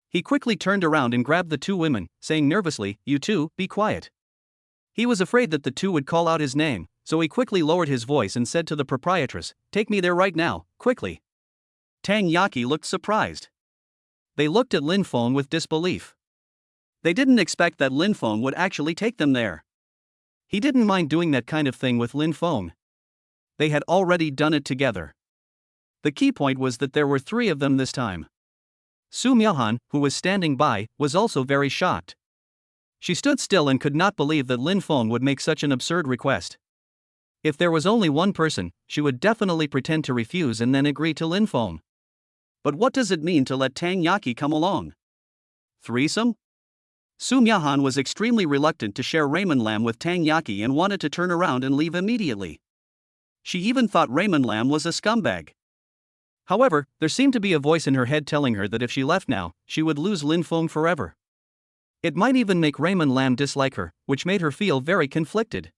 He quickly turned around and grabbed the 2 women, saying nervously, "You two, be quiet." He was afraid that the 2 would call out his name, so he quickly lowered his voice and said to the proprietress, "Take me there right now, quickly." Tang Yaki looked surprised. They looked at Lin Fong with disbelief. They didn't expect that Lin Fong would actually take them there. He didn't mind doing that kind of thing with Lin Fong. They had already done it together. The key point was that there were 3 of them this time. Su Miaohan, who was standing by, was also very shocked. She stood still and could not believe that Lin Fong would make such an absurd request. If there was only one person, she would definitely pretend to refuse and then agree to Lin Fong. But what does it mean to let Tang Yaki come along? Threesome? Su Miaohan was extremely reluctant to share Raymond Lam with Tang Yaki and wanted to turn around and leave immediately. She even thought Raymond Lam was a scumbag. However, there seemed to be a voice in her head telling her that if she left now, she would lose Lin Fong forever. It might even make Raymond Lam dislike her, which made her feel very conflicted.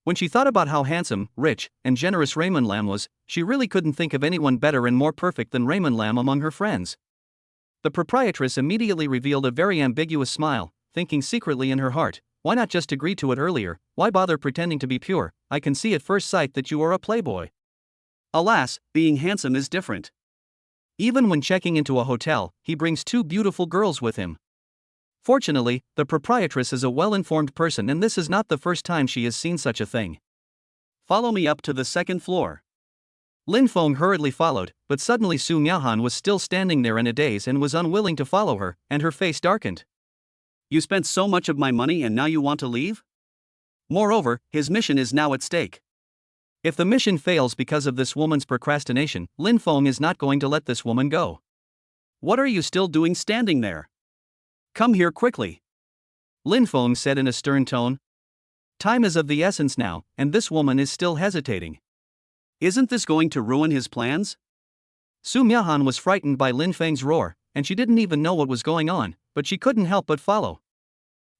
When she thought about how handsome, rich, and generous Raymond Lam was, she really couldn't think of anyone better and more perfect than Raymond Lam among her friends. The proprietress immediately revealed a very ambiguous smile, thinking secretly in her heart, "Why not just agree to it earlier? Why bother pretending to be pure? I can see at first sight that you are a playboy." Alas, being handsome is different. Even when checking into a hotel, he brings 2 beautiful girls with him. Fortunately, the proprietress is a well-informed person and this is not the first time she has seen such a thing. "Follow me up to the second floor." Lin Fong hurriedly followed, but suddenly Su Miaohan was still standing there in a daze and was unwilling to follow her, and her face darkened. "You spent so much of my money and now you want to leave?" Moreover, his mission is now at stake. If the mission fails because of this woman's procrastination, Lin Fong is not going to let this woman go. "What are you still doing standing there? Come here quickly," Lin Fong said in a stern tone. Time is of the essence now, and this woman is still hesitating. Isn't this going to ruin his plans? Su Miaohan was frightened by Lin Feng's roar, and she didn't even know what was going on, but she couldn't help but follow.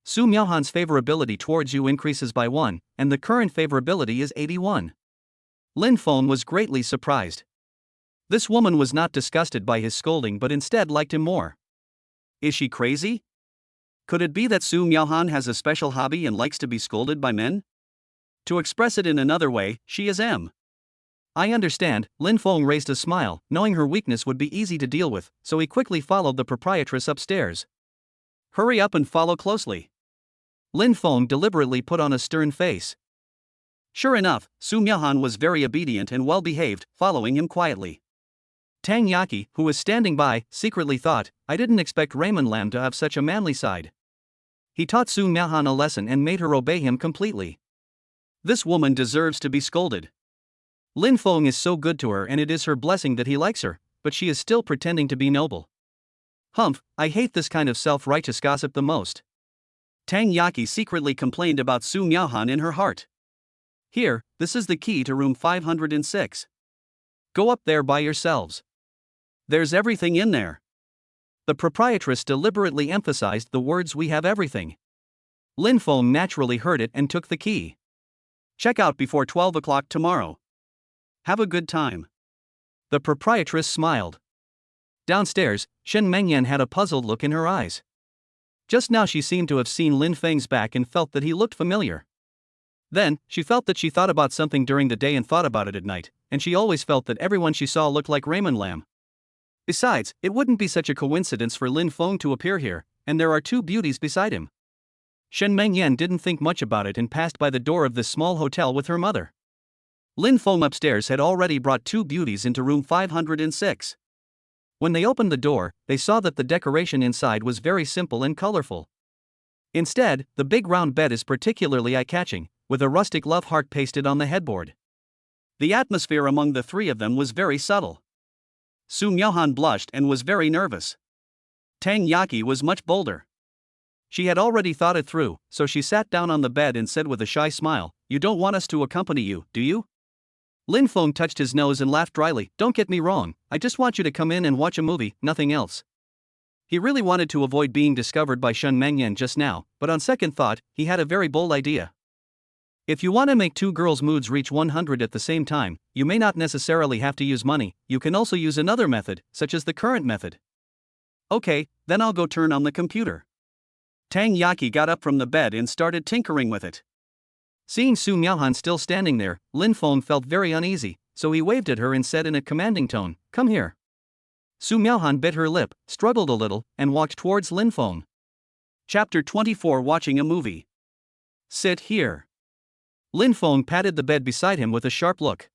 Su Miaohan's favorability towards you increases by 1, and the current favorability is 81. Lin Fong was greatly surprised. This woman was not disgusted by his scolding but instead liked him more. Is she crazy? Could it be that Su Miaohan has a special hobby and likes to be scolded by men? To express it in another way, she is M. I understand. Lin Fong raised a smile, knowing her weakness would be easy to deal with, so he quickly followed the proprietress upstairs. Hurry up and follow closely. Lin Fong deliberately put on a stern face. Sure enough, Su Miaohan was very obedient and well-behaved, following him quietly. Tang Yaki, who was standing by, secretly thought, I didn't expect Raymond Lam to have such a manly side. He taught Su Miaohan a lesson and made her obey him completely. This woman deserves to be scolded. Lin Fong is so good to her and it is her blessing that he likes her, but she is still pretending to be noble. Humph, I hate this kind of self-righteous gossip the most. Tang Yaki secretly complained about Su Miaohan in her heart. Here, this is the key to room 506. Go up there by yourselves. There's everything in there. The proprietress deliberately emphasized the words we have everything. Lin Fong naturally heard it and took the key. Check out before 12 o'clock tomorrow. Have a good time. The proprietress smiled. Downstairs, Shen Mengyan had a puzzled look in her eyes. Just now she seemed to have seen Lin Feng's back and felt that he looked familiar. Then, she felt that she thought about something during the day and thought about it at night, and she always felt that everyone she saw looked like Raymond Lam. Besides, it wouldn't be such a coincidence for Lin Fong to appear here, and there are two beauties beside him. Shen Mengyan didn't think much about it and passed by the door of this small hotel with her mother. Lin Fong upstairs had already brought two beauties into room 506. When they opened the door, they saw that the decoration inside was very simple and colorful. Instead, the big round bed is particularly eye-catching, with a rustic love heart pasted on the headboard. The atmosphere among the three of them was very subtle. Su Miaohan blushed and was very nervous. Tang Yaki was much bolder. She had already thought it through, so she sat down on the bed and said with a shy smile, "You don't want us to accompany you, do you?" Lin Fong touched his nose and laughed dryly. Don't get me wrong, I just want you to come in and watch a movie, nothing else. He really wanted to avoid being discovered by Shen Mengyan just now, but on second thought, he had a very bold idea. If you want to make two girls' moods reach 100 at the same time, you may not necessarily have to use money, you can also use another method, such as the current method. Okay, then I'll go turn on the computer. Tang Yaki got up from the bed and started tinkering with it. Seeing Su Miaohan still standing there, Lin Fong felt very uneasy, so he waved at her and said in a commanding tone, "Come here." Su Miaohan bit her lip, struggled a little, and walked towards Lin Fong. Chapter 24 Watching a Movie. Sit here. Lin Fong patted the bed beside him with a sharp look.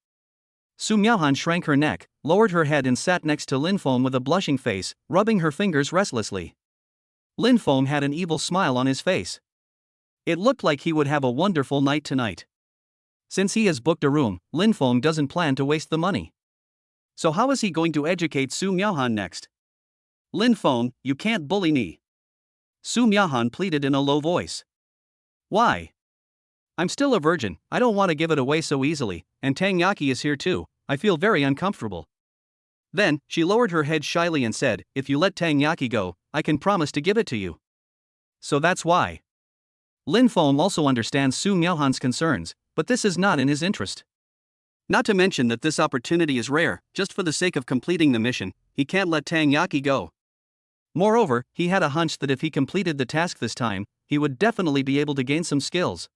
Su Miaohan shrank her neck, lowered her head and sat next to Lin Fong with a blushing face, rubbing her fingers restlessly. Lin Fong had an evil smile on his face. It looked like he would have a wonderful night tonight. Since he has booked a room, Lin Fong doesn't plan to waste the money. So how is he going to educate Su Miaohan next? Lin Fong, you can't bully me. Su Miaohan pleaded in a low voice. Why? I'm still a virgin, I don't want to give it away so easily, and Tang Yaki is here too, I feel very uncomfortable. Then, she lowered her head shyly and said, if you let Tang Yaki go, I can promise to give it to you. So that's why. Lin Fong also understands Su Miaohan's concerns, but this is not in his interest. Not to mention that this opportunity is rare, just for the sake of completing the mission, he can't let Tang Yaki go. Moreover, he had a hunch that if he completed the task this time, he would definitely be able to gain some skills.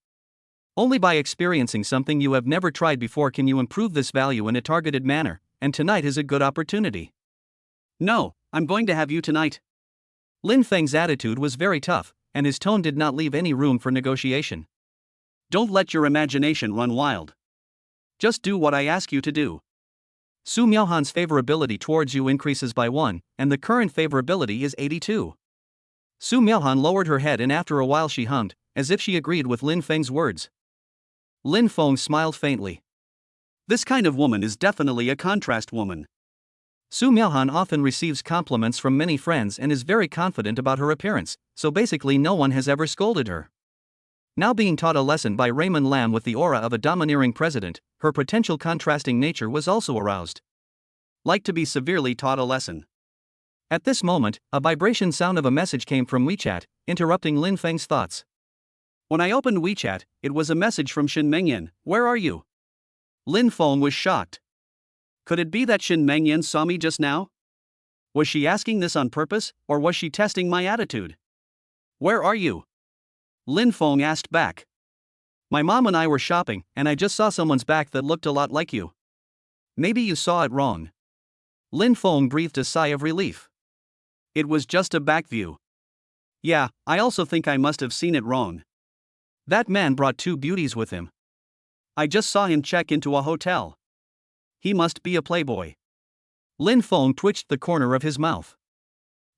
Only by experiencing something you have never tried before can you improve this value in a targeted manner, and tonight is a good opportunity. No, I'm going to have you tonight. Lin Feng's attitude was very tough, and his tone did not leave any room for negotiation. Don't let your imagination run wild. Just do what I ask you to do. Su Miaohan's favorability towards you increases by 1, and the current favorability is 82. Su Miaohan lowered her head and after a while she hummed, as if she agreed with Lin Feng's words. Lin Fong smiled faintly. This kind of woman is definitely a contrast woman. Su Miaohan often receives compliments from many friends and is very confident about her appearance, so basically no one has ever scolded her. Now being taught a lesson by Raymond Lam with the aura of a domineering president, her potential contrasting nature was also aroused. Like to be severely taught a lesson. At this moment, a vibration sound of a message came from WeChat, interrupting Lin Feng's thoughts. When I opened WeChat, it was a message from Shen Mengyan, where are you? Lin Fong was shocked. Could it be that Shin Mengyan saw me just now? Was she asking this on purpose, or was she testing my attitude? Where are you? Lin Fong asked back. My mom and I were shopping, and I just saw someone's back that looked a lot like you. Maybe you saw it wrong. Lin Fong breathed a sigh of relief. It was just a back view. Yeah, I also think I must have seen it wrong. That man brought two beauties with him. I just saw him check into a hotel. He must be a playboy. Lin Fong twitched the corner of his mouth.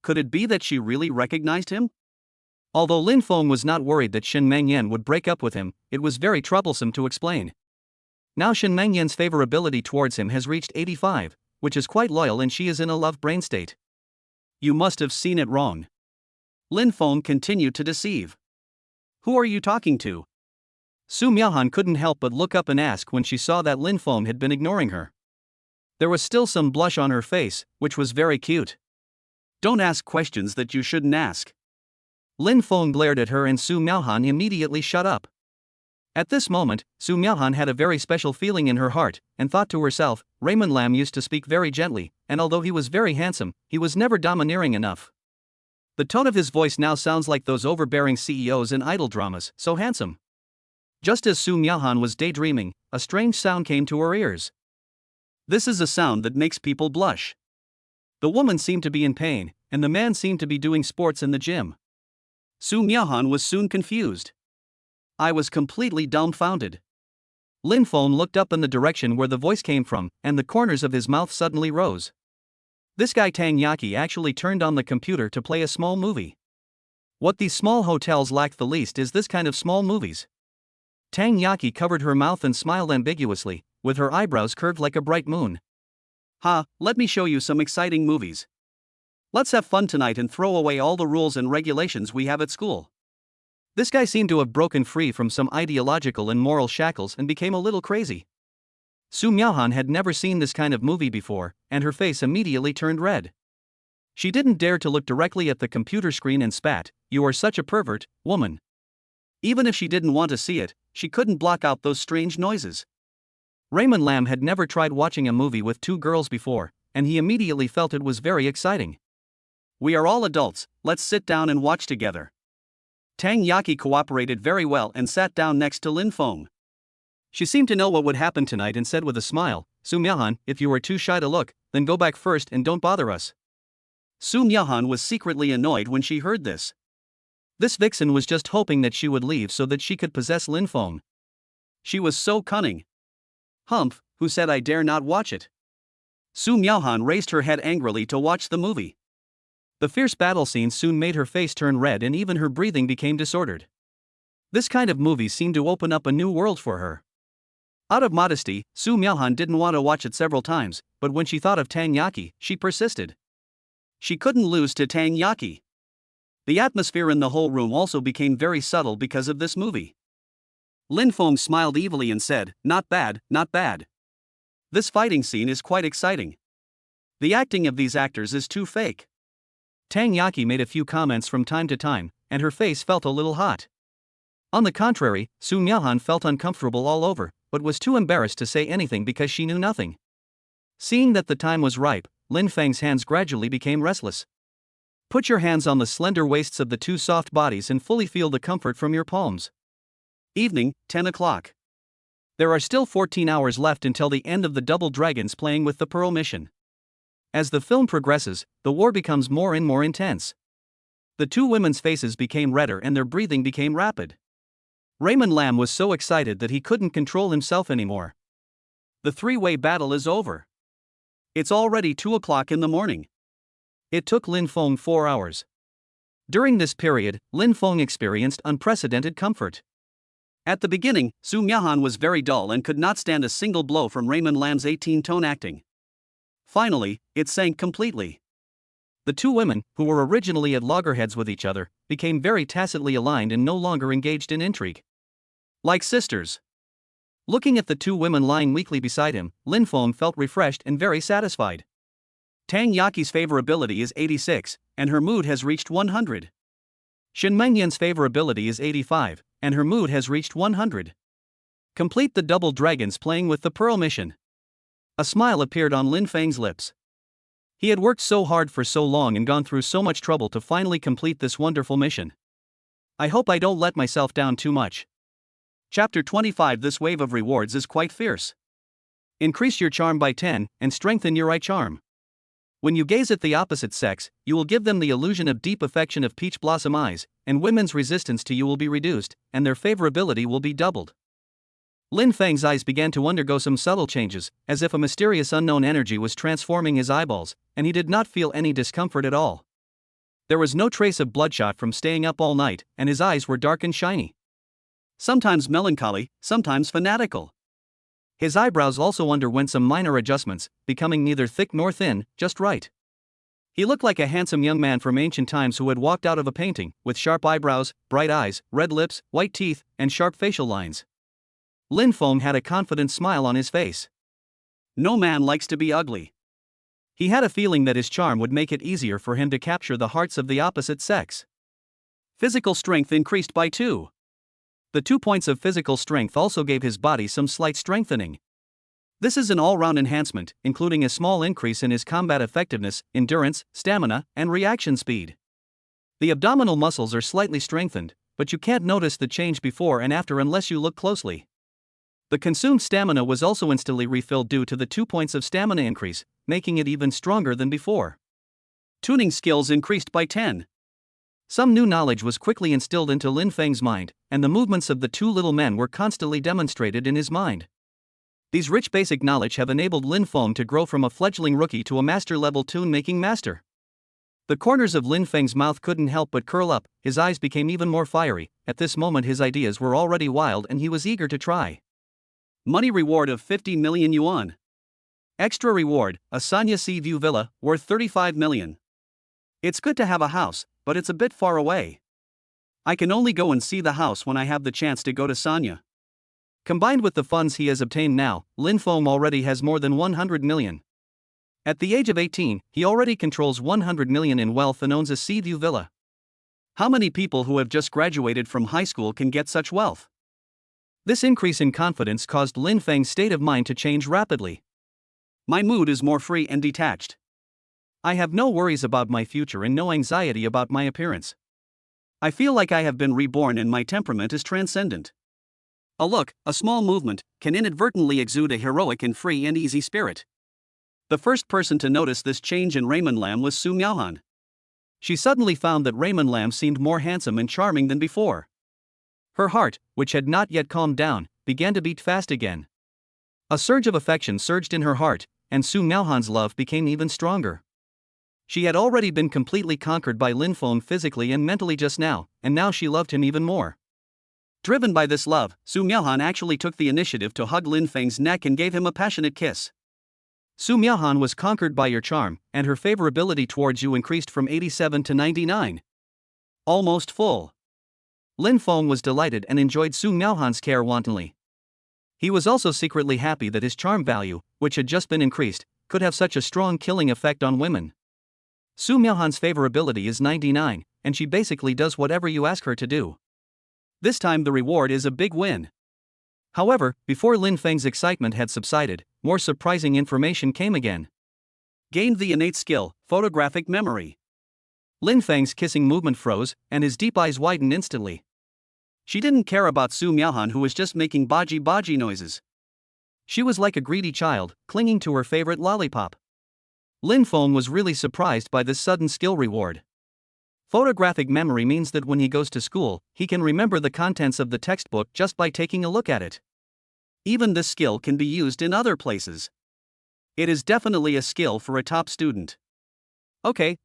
Could it be that she really recognized him? Although Lin Fong was not worried that Shin Mengyan would break up with him, it was very troublesome to explain. Now Shin Mengyan's favorability towards him has reached 85, which is quite loyal, and she is in a love brain state. You must have seen it wrong. Lin Fong continued to deceive. Who are you talking to? Su Miaohan couldn't help but look up and ask when she saw that Lin Fong had been ignoring her. There was still some blush on her face, which was very cute. Don't ask questions that you shouldn't ask. Lin Fong glared at her and Su Miaohan immediately shut up. At this moment, Su Miaohan had a very special feeling in her heart, and thought to herself, Raymond Lam used to speak very gently, and although he was very handsome, he was never domineering enough. The tone of his voice now sounds like those overbearing CEOs in idol dramas, so handsome. Just as Su Miaohan was daydreaming, a strange sound came to her ears. This is a sound that makes people blush. The woman seemed to be in pain, and the man seemed to be doing sports in the gym. Su Miaohan was soon confused. I was completely dumbfounded. Lin Fong looked up in the direction where the voice came from, and the corners of his mouth suddenly rose. This guy Tang Yaki actually turned on the computer to play a small movie. What these small hotels lack the least is this kind of small movies. Tang Yaki covered her mouth and smiled ambiguously, with her eyebrows curved like a bright moon. Let me show you some exciting movies. Let's have fun tonight and throw away all the rules and regulations we have at school. This guy seemed to have broken free from some ideological and moral shackles and became a little crazy. Su Miaohan had never seen this kind of movie before, and her face immediately turned red. She didn't dare to look directly at the computer screen and spat, "You are such a pervert, woman." Even if she didn't want to see it, she couldn't block out those strange noises. Raymond Lam had never tried watching a movie with two girls before, and he immediately felt it was very exciting. We are all adults, let's sit down and watch together. Tang Yaki cooperated very well and sat down next to Lin Fong. She seemed to know what would happen tonight and said with a smile, Su Miaohan, if you are too shy to look, then go back first and don't bother us. Su Miaohan was secretly annoyed when she heard this. This vixen was just hoping that she would leave so that she could possess Lin Fong. She was so cunning. Humph, who said I dare not watch it? Su Miaohan raised her head angrily to watch the movie. The fierce battle scene soon made her face turn red and even her breathing became disordered. This kind of movie seemed to open up a new world for her. Out of modesty, Su Miaohan didn't want to watch it several times, but when she thought of Tang Yaki, she persisted. She couldn't lose to Tang Yaki. The atmosphere in the whole room also became very subtle because of this movie. Lin Fong smiled evilly and said, not bad, not bad. This fighting scene is quite exciting. The acting of these actors is too fake. Tang Yaki made a few comments from time to time, and her face felt a little hot. On the contrary, Su Miaohan felt uncomfortable all over, but was too embarrassed to say anything because she knew nothing. Seeing that the time was ripe, Lin Feng's hands gradually became restless. Put your hands on the slender waists of the two soft bodies and fully feel the comfort from your palms. Evening, 10 o'clock. There are still 14 hours left until the end of the Double Dragons playing with the Pearl mission. As the film progresses, the war becomes more and more intense. The two women's faces became redder and their breathing became rapid. Raymond Lam was so excited that he couldn't control himself anymore. The three-way battle is over. It's already 2 o'clock in the morning. It took Lin Fong 4 hours. During this period, Lin Fong experienced unprecedented comfort. At the beginning, Su Miaohan was very dull and could not stand a single blow from Raymond Lam's 18-tone acting. Finally, it sank completely. The two women, who were originally at loggerheads with each other, became very tacitly aligned and no longer engaged in intrigue. Like sisters. Looking at the two women lying weakly beside him, Lin Fong felt refreshed and very satisfied. Tang Yaki's favorability is 86, and her mood has reached 100. Shin Mengyan's favorability is 85, and her mood has reached 100. Complete the Double Dragons playing with the Pearl mission. A smile appeared on Lin Feng's lips. He had worked so hard for so long and gone through so much trouble to finally complete this wonderful mission. I hope I don't let myself down too much. Chapter 25. This wave of rewards is quite fierce. Increase your charm by 10 and strengthen your eye charm. When you gaze at the opposite sex, you will give them the illusion of deep affection of peach blossom eyes, and women's resistance to you will be reduced, and their favorability will be doubled. Lin Feng's eyes began to undergo some subtle changes, as if a mysterious unknown energy was transforming his eyeballs, and he did not feel any discomfort at all. There was no trace of bloodshot from staying up all night, and his eyes were dark and shiny. Sometimes melancholy, sometimes fanatical. His eyebrows also underwent some minor adjustments, becoming neither thick nor thin, just right. He looked like a handsome young man from ancient times who had walked out of a painting, with sharp eyebrows, bright eyes, red lips, white teeth, and sharp facial lines. Lin Fong had a confident smile on his face. No man likes to be ugly. He had a feeling that his charm would make it easier for him to capture the hearts of the opposite sex. Physical strength increased by 2. The 2 points of physical strength also gave his body some slight strengthening. This is an all-round enhancement, including a small increase in his combat effectiveness, endurance, stamina, and reaction speed. The abdominal muscles are slightly strengthened, but you can't notice the change before and after unless you look closely. The consumed stamina was also instantly refilled due to the 2 points of stamina increase, making it even stronger than before. Tuning skills increased by 10. Some new knowledge was quickly instilled into Lin Feng's mind, and the movements of the 2 little men were constantly demonstrated in his mind. These rich basic knowledge have enabled Lin Fong to grow from a fledgling rookie to a master-level tune-making master. The corners of Lin Feng's mouth couldn't help but curl up, his eyes became even more fiery. At this moment his ideas were already wild and he was eager to try. Money reward of 50 million yuan. Extra reward, a Sanya Sea View Villa, worth 35 million. It's good to have a house, but it's a bit far away. I can only go and see the house when I have the chance to go to Sanya. Combined with the funds he has obtained now, Lin Fong already has more than 100 million. At the age of 18, he already controls 100 million in wealth and owns a sea view villa. How many people who have just graduated from high school can get such wealth? This increase in confidence caused Lin Feng's state of mind to change rapidly. My mood is more free and detached. I have no worries about my future and no anxiety about my appearance. I feel like I have been reborn and my temperament is transcendent. A look, a small movement, can inadvertently exude a heroic and free and easy spirit. The first person to notice this change in Raymond Lam was Su Miaohan. She suddenly found that Raymond Lam seemed more handsome and charming than before. Her heart, which had not yet calmed down, began to beat fast again. A surge of affection surged in her heart, and Su Miaohan's love became even stronger. She had already been completely conquered by Lin Fong physically and mentally just now, and now she loved him even more. Driven by this love, Su Miaohan actually took the initiative to hug Lin Feng's neck and gave him a passionate kiss. Su Miaohan was conquered by your charm, and her favorability towards you increased from 87 to 99. Almost full. Lin Fong was delighted and enjoyed Su Miaohan's care wantonly. He was also secretly happy that his charm value, which had just been increased, could have such a strong killing effect on women. Su Miaohan's favorability is 99, and she basically does whatever you ask her to do. This time the reward is a big win. However, before Lin Feng's excitement had subsided, more surprising information came again. Gained the innate skill, photographic memory. Lin Feng's kissing movement froze, and his deep eyes widened instantly. She didn't care about Su Miaohan, who was just making baji noises. She was like a greedy child, clinging to her favorite lollipop. Lin Fong was really surprised by this sudden skill reward. Photographic memory means that when he goes to school, he can remember the contents of the textbook just by taking a look at it. Even this skill can be used in other places. It is definitely a skill for a top student. Okay,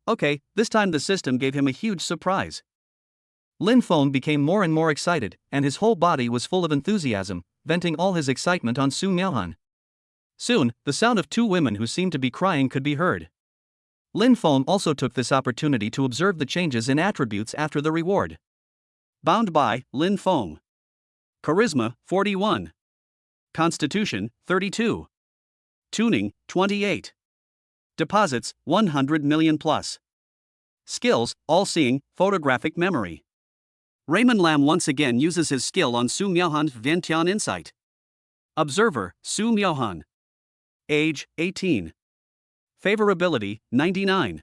this time the system gave him a huge surprise. Lin Fong became more and more excited, and his whole body was full of enthusiasm, venting all his excitement on Su Miaohan. Soon, the sound of 2 women who seemed to be crying could be heard. Lin Fong also took this opportunity to observe the changes in attributes after the reward. Bound by Lin Fong. Charisma, 41. Constitution, 32. Tuning, 28. Deposits, 100 million plus. Skills, all-seeing, photographic memory. Raymond Lam once again uses his skill on Su Miaohan's Vientiane insight. Observer, Su Miaohan. Age, 18. Favorability, 99.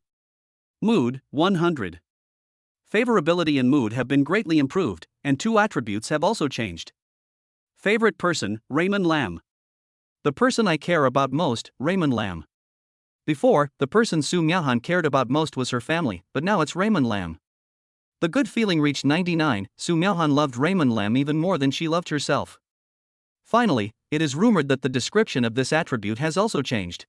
Mood, 100. Favorability and mood have been greatly improved, and 2 attributes have also changed. Favorite person, Raymond Lam. The person I care about most, Raymond Lam. Before, the person Su Miahan cared about most was her family, but now it's Raymond Lam. The good feeling reached 99, Su Miahan loved Raymond Lam even more than she loved herself. Finally, it is rumored that the description of this attribute has also changed.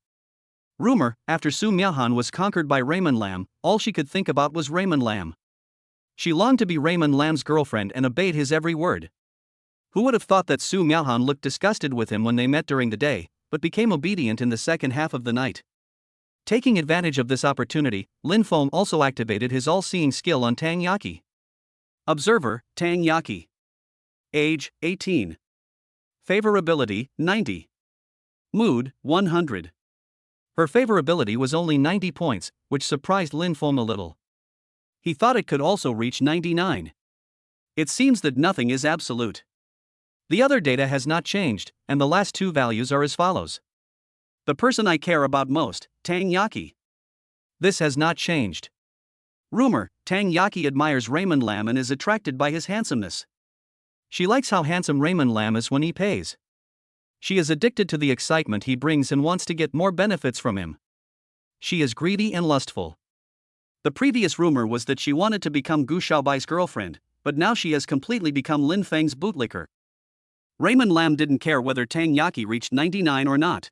Rumor, after Su Miahan was conquered by Raymond Lam, all she could think about was Raymond Lam. She longed to be Raymond Lam's girlfriend and obeyed his every word. Who would have thought that Su Miahan looked disgusted with him when they met during the day, but became obedient in the second half of the night? Taking advantage of this opportunity, Lin Fong also activated his all-seeing skill on Tang Yaki. Observer, Tang Yaki. Age, 18. Favorability, 90. Mood, 100. Her favorability was only 90 points, which surprised Lin Fong a little. He thought it could also reach 99. It seems that nothing is absolute. The other data has not changed, and the last 2 values are as follows. The person I care about most, Tang Yaki. This has not changed. Rumor, Tang Yaki admires Raymond Lam and is attracted by his handsomeness. She likes how handsome Raymond Lam is when he pays. She is addicted to the excitement he brings and wants to get more benefits from him. She is greedy and lustful. The previous rumor was that she wanted to become Gu Xiaobai's girlfriend, but now she has completely become Lin Feng's bootlicker. Raymond Lam didn't care whether Tang Yaki reached 99 or not.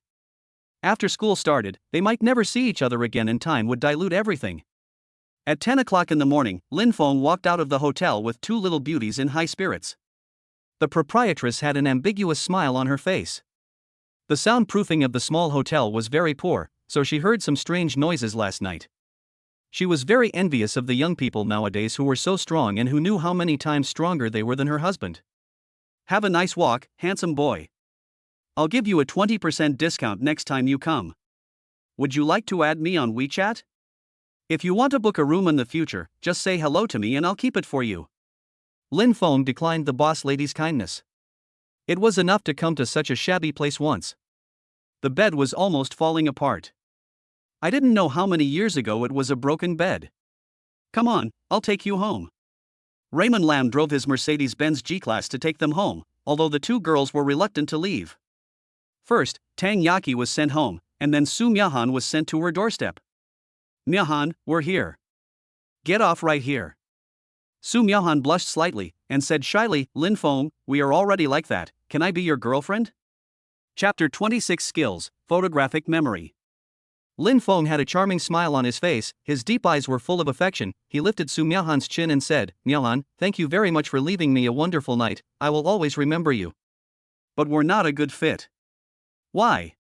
After school started, they might never see each other again and time would dilute everything. At 10 o'clock in the morning, Lin Fong walked out of the hotel with 2 little beauties in high spirits. The proprietress had an ambiguous smile on her face. The soundproofing of the small hotel was very poor, so she heard some strange noises last night. She was very envious of the young people nowadays who were so strong and who knew how many times stronger they were than her husband. Have a nice walk, handsome boy. I'll give you a 20% discount next time you come. Would you like to add me on WeChat? If you want to book a room in the future, just say hello to me and I'll keep it for you. Lin Fong declined the boss lady's kindness. It was enough to come to such a shabby place once. The bed was almost falling apart. I didn't know how many years ago it was a broken bed. Come on, I'll take you home. Raymond Lam drove his Mercedes-Benz G-Class to take them home, although the 2 girls were reluctant to leave. First, Tang Yaki was sent home, and then Su Miahan was sent to her doorstep. Miahan, we're here. Get off right here. Su Miahan blushed slightly, and said shyly, Lin Fong, we are already like that, can I be your girlfriend? Chapter 26 Skills, Photographic Memory. Lin Fong had a charming smile on his face, his deep eyes were full of affection. He lifted Su Miahan's chin and said, Miahan, thank you very much for leaving me a wonderful night, I will always remember you. But we're not a good fit. Why?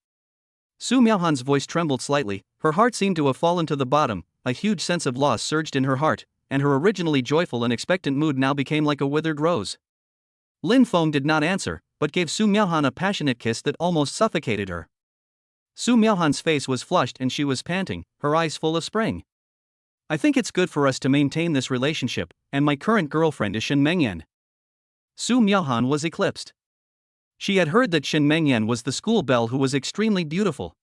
Su Miahan's voice trembled slightly, her heart seemed to have fallen to the bottom, a huge sense of loss surged in her heart, and her originally joyful and expectant mood now became like a withered rose. Lin Fong did not answer, but gave Su Miahan a passionate kiss that almost suffocated her. Su Miahan's face was flushed and she was panting, her eyes full of spring. I think it's good for us to maintain this relationship, and my current girlfriend is Shen Mengyan. Su Miahan was eclipsed. She had heard that Shen Mengyan was the school belle who was extremely beautiful.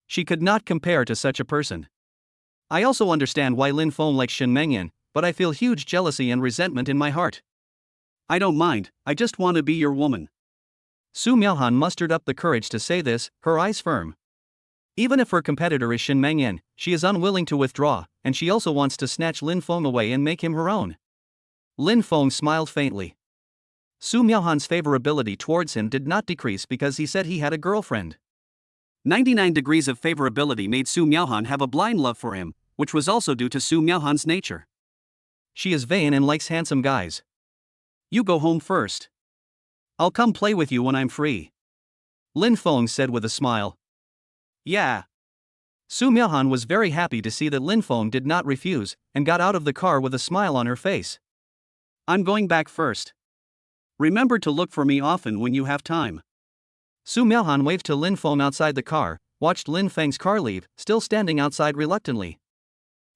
She could not compare to such a person. I also understand why Lin Fong likes Shen Mengyan, but I feel huge jealousy and resentment in my heart. I don't mind, I just want to be your woman. Su Miahan mustered up the courage to say this, her eyes firm. Even if her competitor is Shen Mengyan, she is unwilling to withdraw, and she also wants to snatch Lin Fong away and make him her own. Lin Fong smiled faintly. Su Miahan's favorability towards him did not decrease because he said he had a girlfriend. 99 degrees of favorability made Su Miahan have a blind love for him, which was also due to Su Miahan's nature. She is vain and likes handsome guys. You go home first. I'll come play with you when I'm free. Lin Fong said with a smile. Yeah. Su Miahan was very happy to see that Lin Fong did not refuse, and got out of the car with a smile on her face. I'm going back first. Remember to look for me often when you have time. Su Miahan waved to Lin Fong outside the car, watched Lin Feng's car leave, still standing outside reluctantly.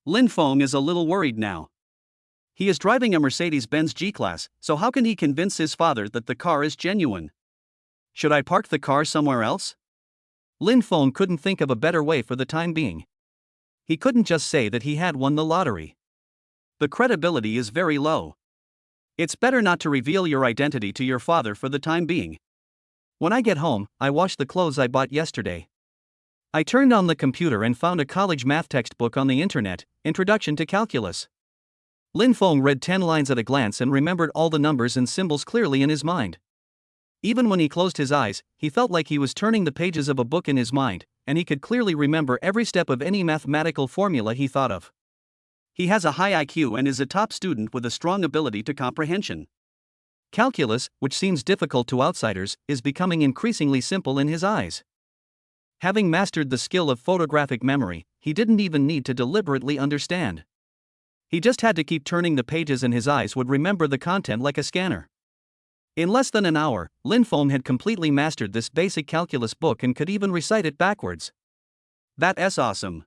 Lin Fong is a little worried now. He is driving a Mercedes-Benz G-Class, so how can he convince his father that the car is genuine? Should I park the car somewhere else? Lin Fong couldn't think of a better way for the time being. He couldn't just say that he had won the lottery. The credibility is very low. It's better not to reveal your identity to your father for the time being. When I get home, I wash the clothes I bought yesterday. I turned on the computer and found a college math textbook on the internet, Introduction to Calculus. Lin Fong read 10 lines at a glance and remembered all the numbers and symbols clearly in his mind. Even when he closed his eyes, he felt like he was turning the pages of a book in his mind, and he could clearly remember every step of any mathematical formula he thought of. He has a high IQ and is a top student with a strong ability to comprehension. Calculus, which seems difficult to outsiders, is becoming increasingly simple in his eyes. Having mastered the skill of photographic memory, he didn't even need to deliberately understand. He just had to keep turning the pages and his eyes would remember the content like a scanner. In less than an hour, Lin Fong had completely mastered this basic calculus book and could even recite it backwards. That's awesome.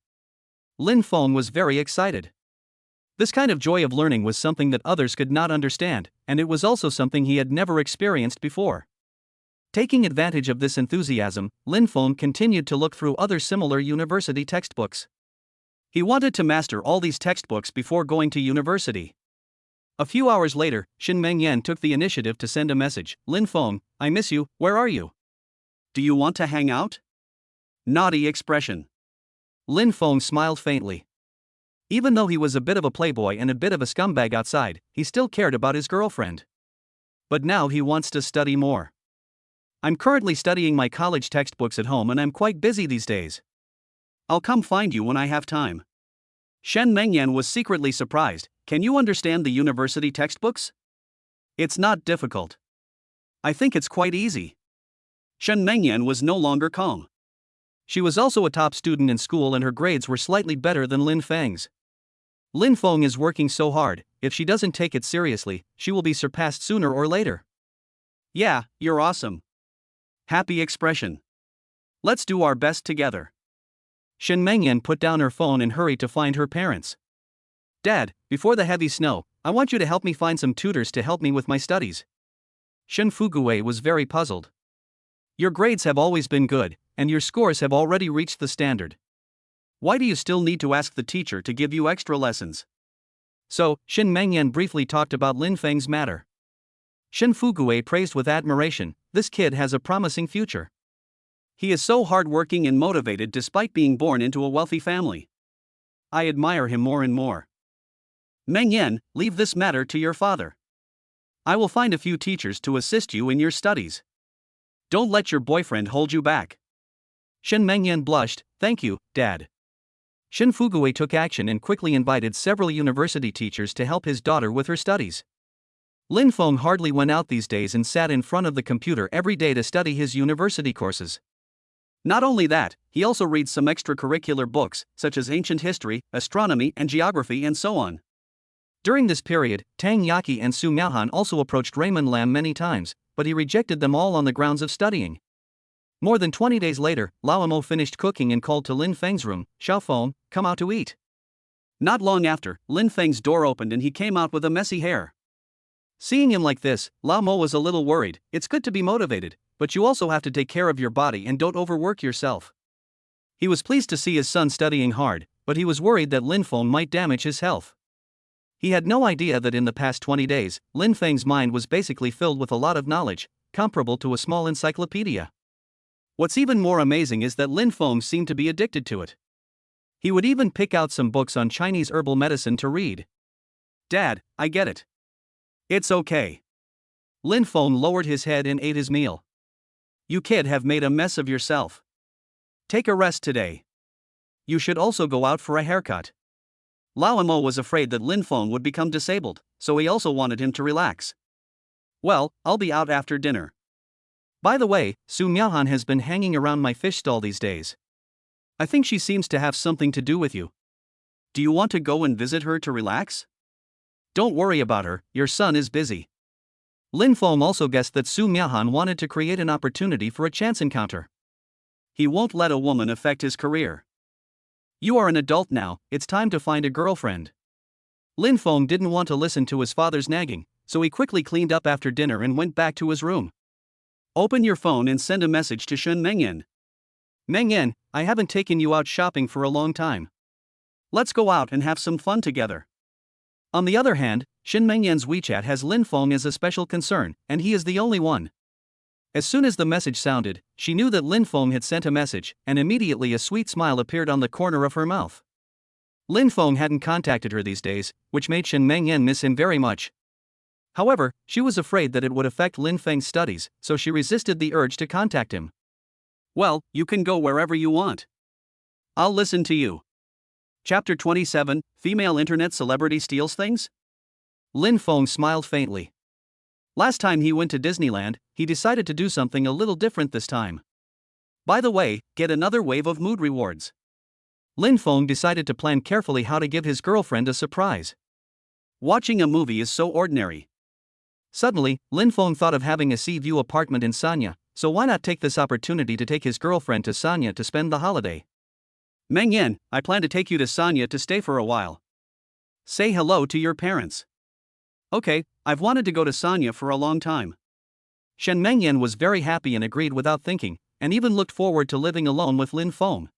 Lin Fong was very excited. This kind of joy of learning was something that others could not understand, and it was also something he had never experienced before. Taking advantage of this enthusiasm, Lin Fong continued to look through other similar university textbooks. He wanted to master all these textbooks before going to university. A few hours later, Shin Mengyan took the initiative to send a message. Lin Fong, I miss you, where are you? Do you want to hang out? Naughty expression. Lin Fong smiled faintly. Even though he was a bit of a playboy and a bit of a scumbag outside, he still cared about his girlfriend. But now he wants to study more. I'm currently studying my college textbooks at home and I'm quite busy these days. I'll come find you when I have time. Shen Mengyan was secretly surprised. Can you understand the university textbooks? It's not difficult. I think it's quite easy. Shen Mengyan was no longer calm. She was also a top student in school and her grades were slightly better than Lin Feng's. Lin Fong is working so hard, if she doesn't take it seriously, she will be surpassed sooner or later. Yeah, you're awesome. Happy expression. Let's do our best together. Shen Mengyan put down her phone and hurried to find her parents. Dad, before the heavy snow, I want you to help me find some tutors to help me with my studies. Shen Fuguwei was very puzzled. Your grades have always been good, and your scores have already reached the standard. Why do you still need to ask the teacher to give you extra lessons? So, Shen Mengyan briefly talked about Lin Feng's matter. Shen Fuguwei praised with admiration, this kid has a promising future. He is so hardworking and motivated despite being born into a wealthy family. I admire him more and more. Mengyan, leave this matter to your father. I will find a few teachers to assist you in your studies. Don't let your boyfriend hold you back. Shen Mengyan blushed, thank you, Dad. Shen Fuguwei took action and quickly invited several university teachers to help his daughter with her studies. Lin Fong hardly went out these days and sat in front of the computer every day to study his university courses. Not only that, he also reads some extracurricular books, such as ancient history, astronomy and geography and so on. During this period, Tang Yaki and Su Miaohan also approached Raymond Lam many times, but he rejected them all on the grounds of studying. More than 20 days later, Lao Mo finished cooking and called to Lin Feng's room, Xiaofeng, come out to eat. Not long after, Lin Feng's door opened and he came out with a messy hair. Seeing him like this, Lao Mo was a little worried. It's good to be motivated, but you also have to take care of your body and don't overwork yourself. He was pleased to see his son studying hard, but he was worried that Lin Feng might damage his health. He had no idea that in the past 20 days, Lin Feng's mind was basically filled with a lot of knowledge, comparable to a small encyclopedia. What's even more amazing is that Lin Feng seemed to be addicted to it. He would even pick out some books on Chinese herbal medicine to read. Dad, I get it. It's okay. Lin Feng lowered his head and ate his meal. You kid have made a mess of yourself. Take a rest today. You should also go out for a haircut. Lao Mo was afraid that Lin Feng would become disabled, so he also wanted him to relax. Well, I'll be out after dinner. By the way, Su Miaohan has been hanging around my fish stall these days. I think she seems to have something to do with you. Do you want to go and visit her to relax? Don't worry about her, your son is busy. Lin Feng also guessed that Su Miaohan wanted to create an opportunity for a chance encounter. He won't let a woman affect his career. You are an adult now, it's time to find a girlfriend. Lin Feng didn't want to listen to his father's nagging, so he quickly cleaned up after dinner and went back to his room. Open your phone and send a message to Shen Mengyan. Meng Yan, I haven't taken you out shopping for a long time. Let's go out and have some fun together. On the other hand, Shin Meng Yan's WeChat has Lin Fong as a special concern, and he is the only one. As soon as the message sounded, she knew that Lin Fong had sent a message, and immediately a sweet smile appeared on the corner of her mouth. Lin Fong hadn't contacted her these days, which made Shin Meng Yan miss him very much. However, she was afraid that it would affect Lin Feng's studies, so she resisted the urge to contact him. Well, you can go wherever you want. I'll listen to you. Chapter 27, Female Internet Celebrity Steals Things? Lin Fong smiled faintly. Last time he went to Disneyland, he decided to do something a little different this time. By the way, get another wave of mood rewards. Lin Fong decided to plan carefully how to give his girlfriend a surprise. Watching a movie is so ordinary. Suddenly, Lin Fong thought of having a sea view apartment in Sanya, so why not take this opportunity to take his girlfriend to Sanya to spend the holiday? Meng Yan, I plan to take you to Sanya to stay for a while. Say hello to your parents. Okay, I've wanted to go to Sanya for a long time. Shen Meng Yan was very happy and agreed without thinking, and even looked forward to living alone with Lin Fong.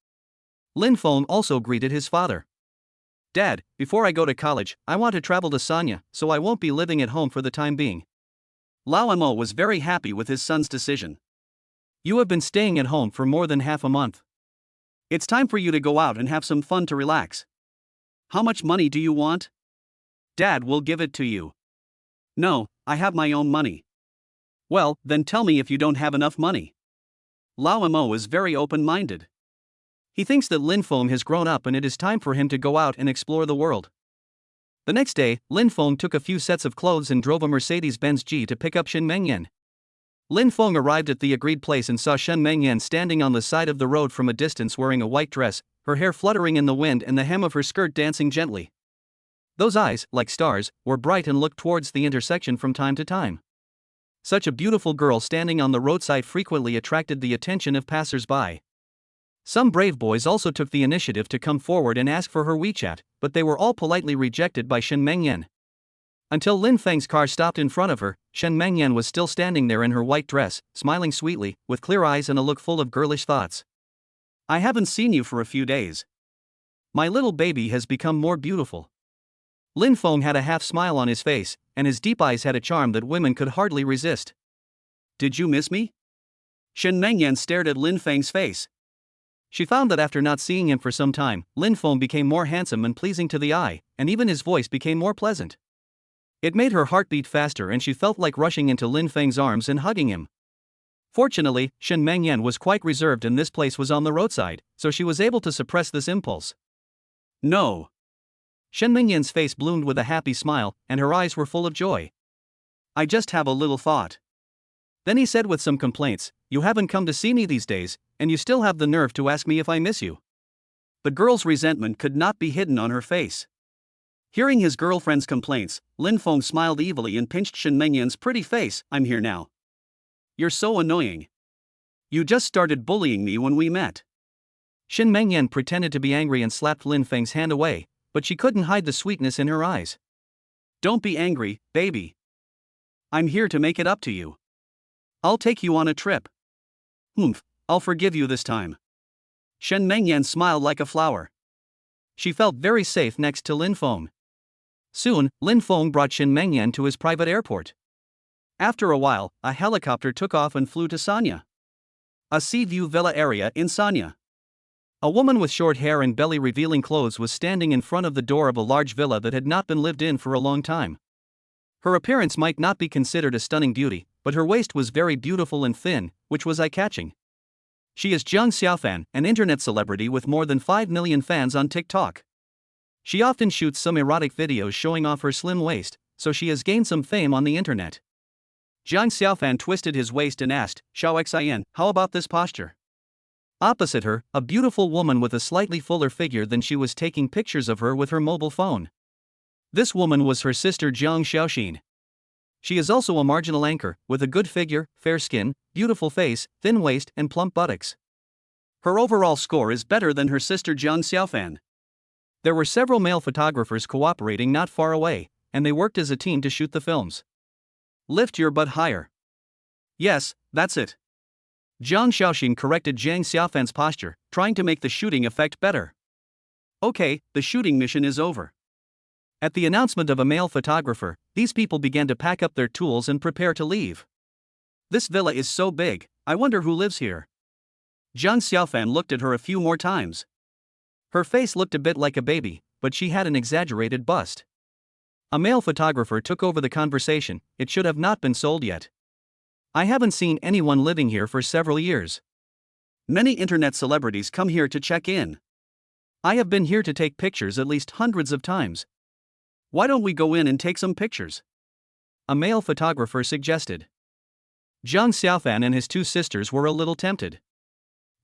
Lin Fong also greeted his father. Dad, before I go to college, I want to travel to Sanya, so I won't be living at home for the time being. Lao Mo was very happy with his son's decision. You have been staying at home for more than half a month. It's time for you to go out and have some fun to relax. How much money do you want? Dad will give it to you. No, I have my own money. Well, then tell me if you don't have enough money. Lao Mo is very open-minded. He thinks that Lin Fong has grown up and it is time for him to go out and explore the world. The next day, Lin Fong took a few sets of clothes and drove a Mercedes-Benz G to pick up Shin Meng Yan. Lin Fong arrived at the agreed place and saw Shin Meng Yan standing on the side of the road from a distance wearing a white dress, her hair fluttering in the wind and the hem of her skirt dancing gently. Those eyes, like stars, were bright and looked towards the intersection from time to time. Such a beautiful girl standing on the roadside frequently attracted the attention of passers-by. Some brave boys also took the initiative to come forward and ask for her WeChat, but they were all politely rejected by Shen Meng Yan. Until Lin Feng's car stopped in front of her, Shen Meng Yan was still standing there in her white dress, smiling sweetly, with clear eyes and a look full of girlish thoughts. I haven't seen you for a few days. My little baby has become more beautiful. Lin Fong had a half smile on his face, and his deep eyes had a charm that women could hardly resist. Did you miss me? Shen Meng Yan stared at Lin Feng's face. She found that after not seeing him for some time, Lin Fong became more handsome and pleasing to the eye, and even his voice became more pleasant. It made her heart beat faster and she felt like rushing into Lin Feng's arms and hugging him. Fortunately, Shen Meng Yan was quite reserved and this place was on the roadside, so she was able to suppress this impulse. No. Shen Meng Yan's face bloomed with a happy smile, and her eyes were full of joy. I just have a little thought. Then he said with some complaints, you haven't come to see me these days, and you still have the nerve to ask me if I miss you. The girl's resentment could not be hidden on her face. Hearing his girlfriend's complaints, Lin Fong smiled evilly and pinched Shen Meng Yan's pretty face. I'm here now. You're so annoying. You just started bullying me when we met. Shen Meng Yan pretended to be angry and slapped Lin Feng's hand away, but she couldn't hide the sweetness in her eyes. Don't be angry, baby. I'm here to make it up to you. I'll take you on a trip. Humph, I'll forgive you this time. Shen Meng Yan smiled like a flower. She felt very safe next to Lin Fong. Soon, Lin Fong brought Shen Meng Yan to his private airport. After a while, a helicopter took off and flew to Sanya, a sea view villa area in Sanya. A woman with short hair and belly-revealing clothes was standing in front of the door of a large villa that had not been lived in for a long time. Her appearance might not be considered a stunning beauty, but her waist was very beautiful and thin, which was eye-catching. She is Jiang Xiaofan, an internet celebrity with more than 5 million fans on TikTok. She often shoots some erotic videos showing off her slim waist, so she has gained some fame on the internet. Jiang Xiaofan twisted his waist and asked, Xiao Xian, how about this posture? Opposite her, a beautiful woman with a slightly fuller figure than she was taking pictures of her with her mobile phone. This woman was her sister Jiang Xiaoxin. She is also a marginal anchor, with a good figure, fair skin, beautiful face, thin waist, and plump buttocks. Her overall score is better than her sister Jiang Xiaofan. There were several male photographers cooperating not far away, and they worked as a team to shoot the films. Lift your butt higher. Yes, that's it. Zhang Xiaoxin corrected Zhang Xiaofan's posture, trying to make the shooting effect better. Okay, the shooting mission is over. At the announcement of a male photographer, these people began to pack up their tools and prepare to leave. This villa is so big, I wonder who lives here. Zhang Xiaofan looked at her a few more times. Her face looked a bit like a baby, but she had an exaggerated bust. A male photographer took over the conversation. It should have not been sold yet. I haven't seen anyone living here for several years. Many internet celebrities come here to check in. I have been here to take pictures at least hundreds of times. Why don't we go in and take some pictures? A male photographer suggested. Zhang Xiaofan and his two sisters were a little tempted.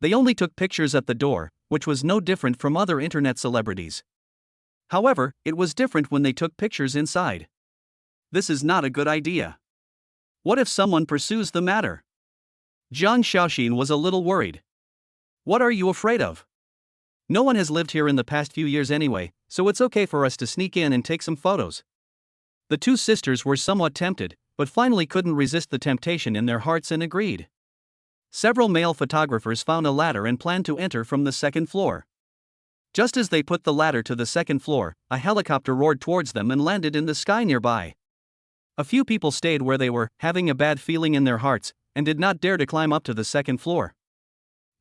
They only took pictures at the door, which was no different from other internet celebrities. However, it was different when they took pictures inside. This is not a good idea. What if someone pursues the matter? Zhang Xiaoxin was a little worried. What are you afraid of? No one has lived here in the past few years anyway, so it's okay for us to sneak in and take some photos. The two sisters were somewhat tempted, but finally couldn't resist the temptation in their hearts and agreed. Several male photographers found a ladder and planned to enter from the second floor. Just as they put the ladder to the second floor, a helicopter roared towards them and landed in the sky nearby. A few people stayed where they were, having a bad feeling in their hearts, and did not dare to climb up to the second floor.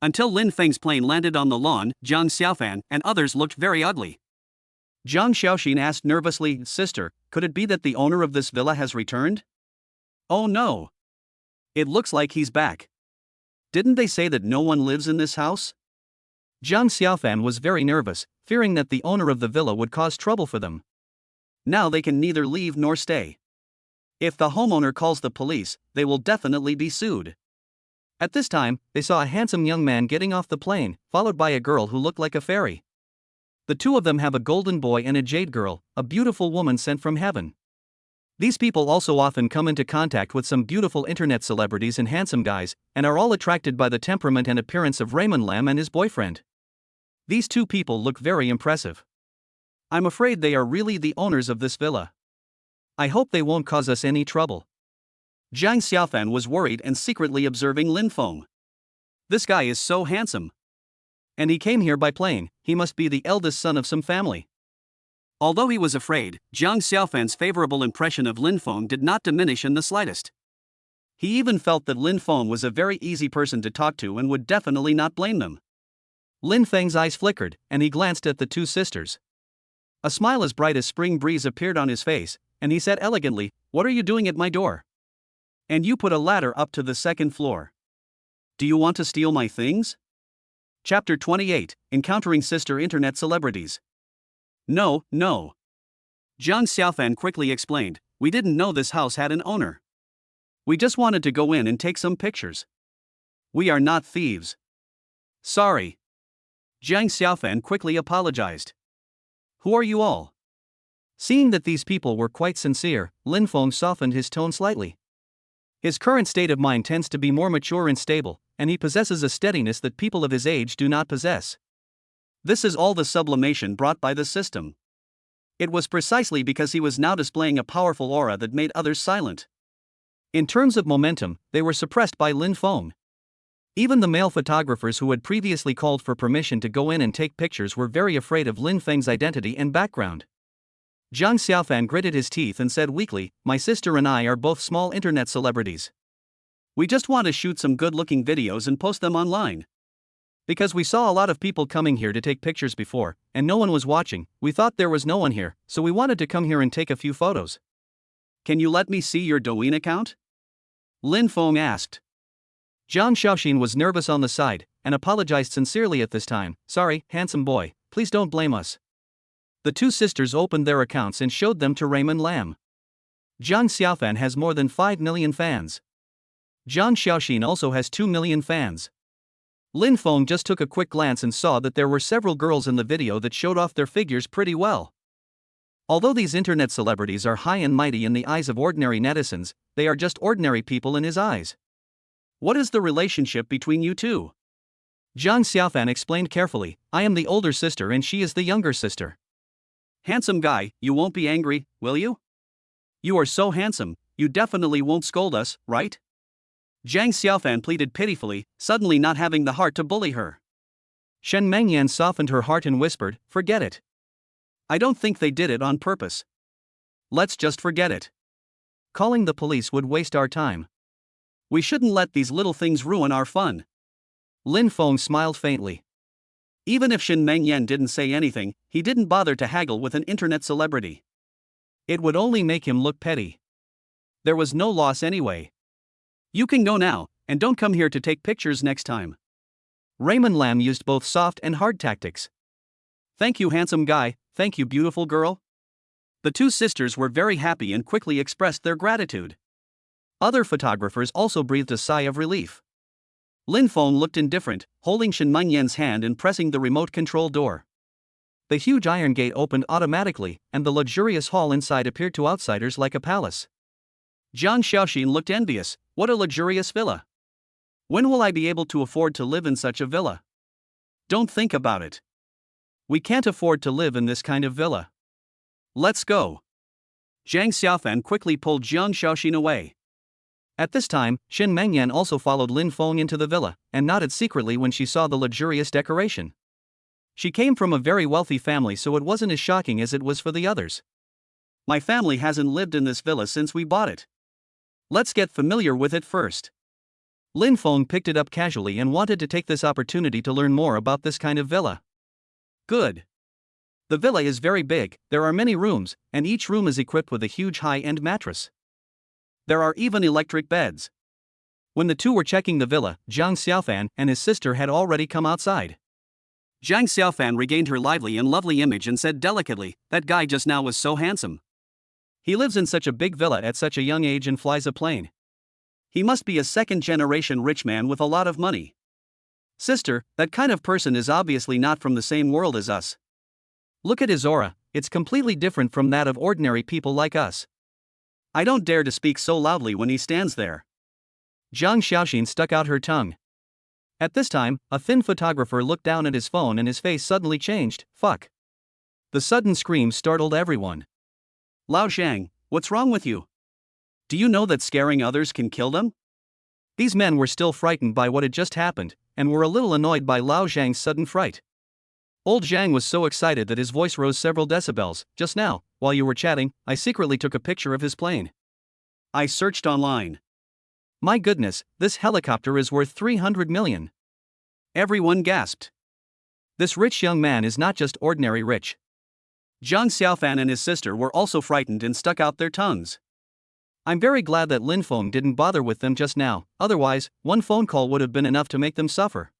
Until Lin Feng's plane landed on the lawn, Zhang Xiaofan and others looked very ugly. Zhang Xiaoxin asked nervously, "Sister, could it be that the owner of this villa has returned?" "Oh no. It looks like he's back. Didn't they say that no one lives in this house?" Zhang Xiaofan was very nervous, fearing that the owner of the villa would cause trouble for them. Now they can neither leave nor stay. If the homeowner calls the police, they will definitely be sued. At this time, they saw a handsome young man getting off the plane, followed by a girl who looked like a fairy. The two of them have a golden boy and a jade girl, a beautiful woman sent from heaven. These people also often come into contact with some beautiful internet celebrities and handsome guys, and are all attracted by the temperament and appearance of Raymond Lam and his boyfriend. These two people look very impressive. I'm afraid they are really the owners of this villa. I hope they won't cause us any trouble. Zhang Xiaofan was worried and secretly observing Lin Fong. This guy is so handsome. And he came here by plane, he must be the eldest son of some family. Although he was afraid, Zhang Xiaofan's favorable impression of Lin Fong did not diminish in the slightest. He even felt that Lin Fong was a very easy person to talk to and would definitely not blame them. Lin Feng's eyes flickered, and he glanced at the two sisters. A smile as bright as spring breeze appeared on his face, and he said elegantly, "What are you doing at my door? And you put a ladder up to the second floor. Do you want to steal my things?" Chapter 28, Encountering Sister Internet Celebrities. No. Zhang Xiaofan quickly explained, "We didn't know this house had an owner. We just wanted to go in and take some pictures. We are not thieves." "Sorry." Zhang Xiaofan quickly apologized. "Who are you all?" Seeing that these people were quite sincere, Lin Fong softened his tone slightly. His current state of mind tends to be more mature and stable, and he possesses a steadiness that people of his age do not possess. This is all the sublimation brought by the system. It was precisely because he was now displaying a powerful aura that made others silent. In terms of momentum, they were suppressed by Lin Fong. Even the male photographers who had previously called for permission to go in and take pictures were very afraid of Lin Feng's identity and background. Zhang Xiaofan gritted his teeth and said weakly, "My sister and I are both small internet celebrities. We just want to shoot some good-looking videos and post them online. Because we saw a lot of people coming here to take pictures before, and no one was watching, we thought there was no one here, so we wanted to come here and take a few photos. Can you let me see your Douyin account?" Lin Fong asked. Zhang Xiaoxin was nervous on the side, and apologized sincerely at this time. "Sorry, handsome boy, please don't blame us." The two sisters opened their accounts and showed them to Raymond Lam. Zhang Xiaofan has more than 5 million fans. Zhang Xiaoxin also has 2 million fans. Lin Fong just took a quick glance and saw that there were several girls in the video that showed off their figures pretty well. Although these internet celebrities are high and mighty in the eyes of ordinary netizens, they are just ordinary people in his eyes. What is the relationship between you two? Zhang Xiaofan explained carefully, "I am the older sister and she is the younger sister." Handsome guy, you won't be angry, will you? You are so handsome, you definitely won't scold us, right? Zhang Xiaofan pleaded pitifully, suddenly not having the heart to bully her. Shen Mengyan softened her heart and whispered, "Forget it. I don't think they did it on purpose. Let's just forget it. Calling the police would waste our time. We shouldn't let these little things ruin our fun." Lin Fong smiled faintly. Even if Shen Mengyan didn't say anything, he didn't bother to haggle with an internet celebrity. It would only make him look petty. There was no loss anyway. "You can go now, and don't come here to take pictures next time." Raymond Lam used both soft and hard tactics. "Thank you, handsome guy, thank you, beautiful girl." The two sisters were very happy and quickly expressed their gratitude. Other photographers also breathed a sigh of relief. Lin Fong looked indifferent, holding Shen Mengyan's hand and pressing the remote control door. The huge iron gate opened automatically, and the luxurious hall inside appeared to outsiders like a palace. Zhang Xiaoxin looked envious. "What a luxurious villa. When will I be able to afford to live in such a villa?" "Don't think about it. We can't afford to live in this kind of villa. Let's go." Zhang Xiaofan quickly pulled Zhang Xiaoxin away. At this time, Shen Mengyan also followed Lin Fong into the villa, and nodded secretly when she saw the luxurious decoration. She came from a very wealthy family, so it wasn't as shocking as it was for the others. "My family hasn't lived in this villa since we bought it. Let's get familiar with it first." Lin Fong picked it up casually and wanted to take this opportunity to learn more about this kind of villa. "Good. The villa is very big, there are many rooms, and each room is equipped with a huge high-end mattress. There are even electric beds." When the two were checking the villa, Zhang Xiaofan and his sister had already come outside. Zhang Xiaofan regained her lively and lovely image and said delicately, "That guy just now was so handsome. He lives in such a big villa at such a young age and flies a plane. He must be a second-generation rich man with a lot of money. Sister, that kind of person is obviously not from the same world as us. Look at his aura, it's completely different from that of ordinary people like us. I don't dare to speak so loudly when he stands there." Zhang Xiaoxin stuck out her tongue. At this time, a thin photographer looked down at his phone and his face suddenly changed. "Fuck." The sudden scream startled everyone. "Lao Zhang, what's wrong with you? Do you know that scaring others can kill them?" These men were still frightened by what had just happened, and were a little annoyed by Lao Zhang's sudden fright. Old Zhang was so excited that his voice rose several decibels. "Just now, while you were chatting, I secretly took a picture of his plane. I searched online. My goodness, this helicopter is worth 300 million. Everyone gasped. This rich young man is not just ordinary rich. Zhang Xiaofan and his sister were also frightened and stuck out their tongues. I'm very glad that Lin Fong didn't bother with them just now, otherwise, one phone call would have been enough to make them suffer.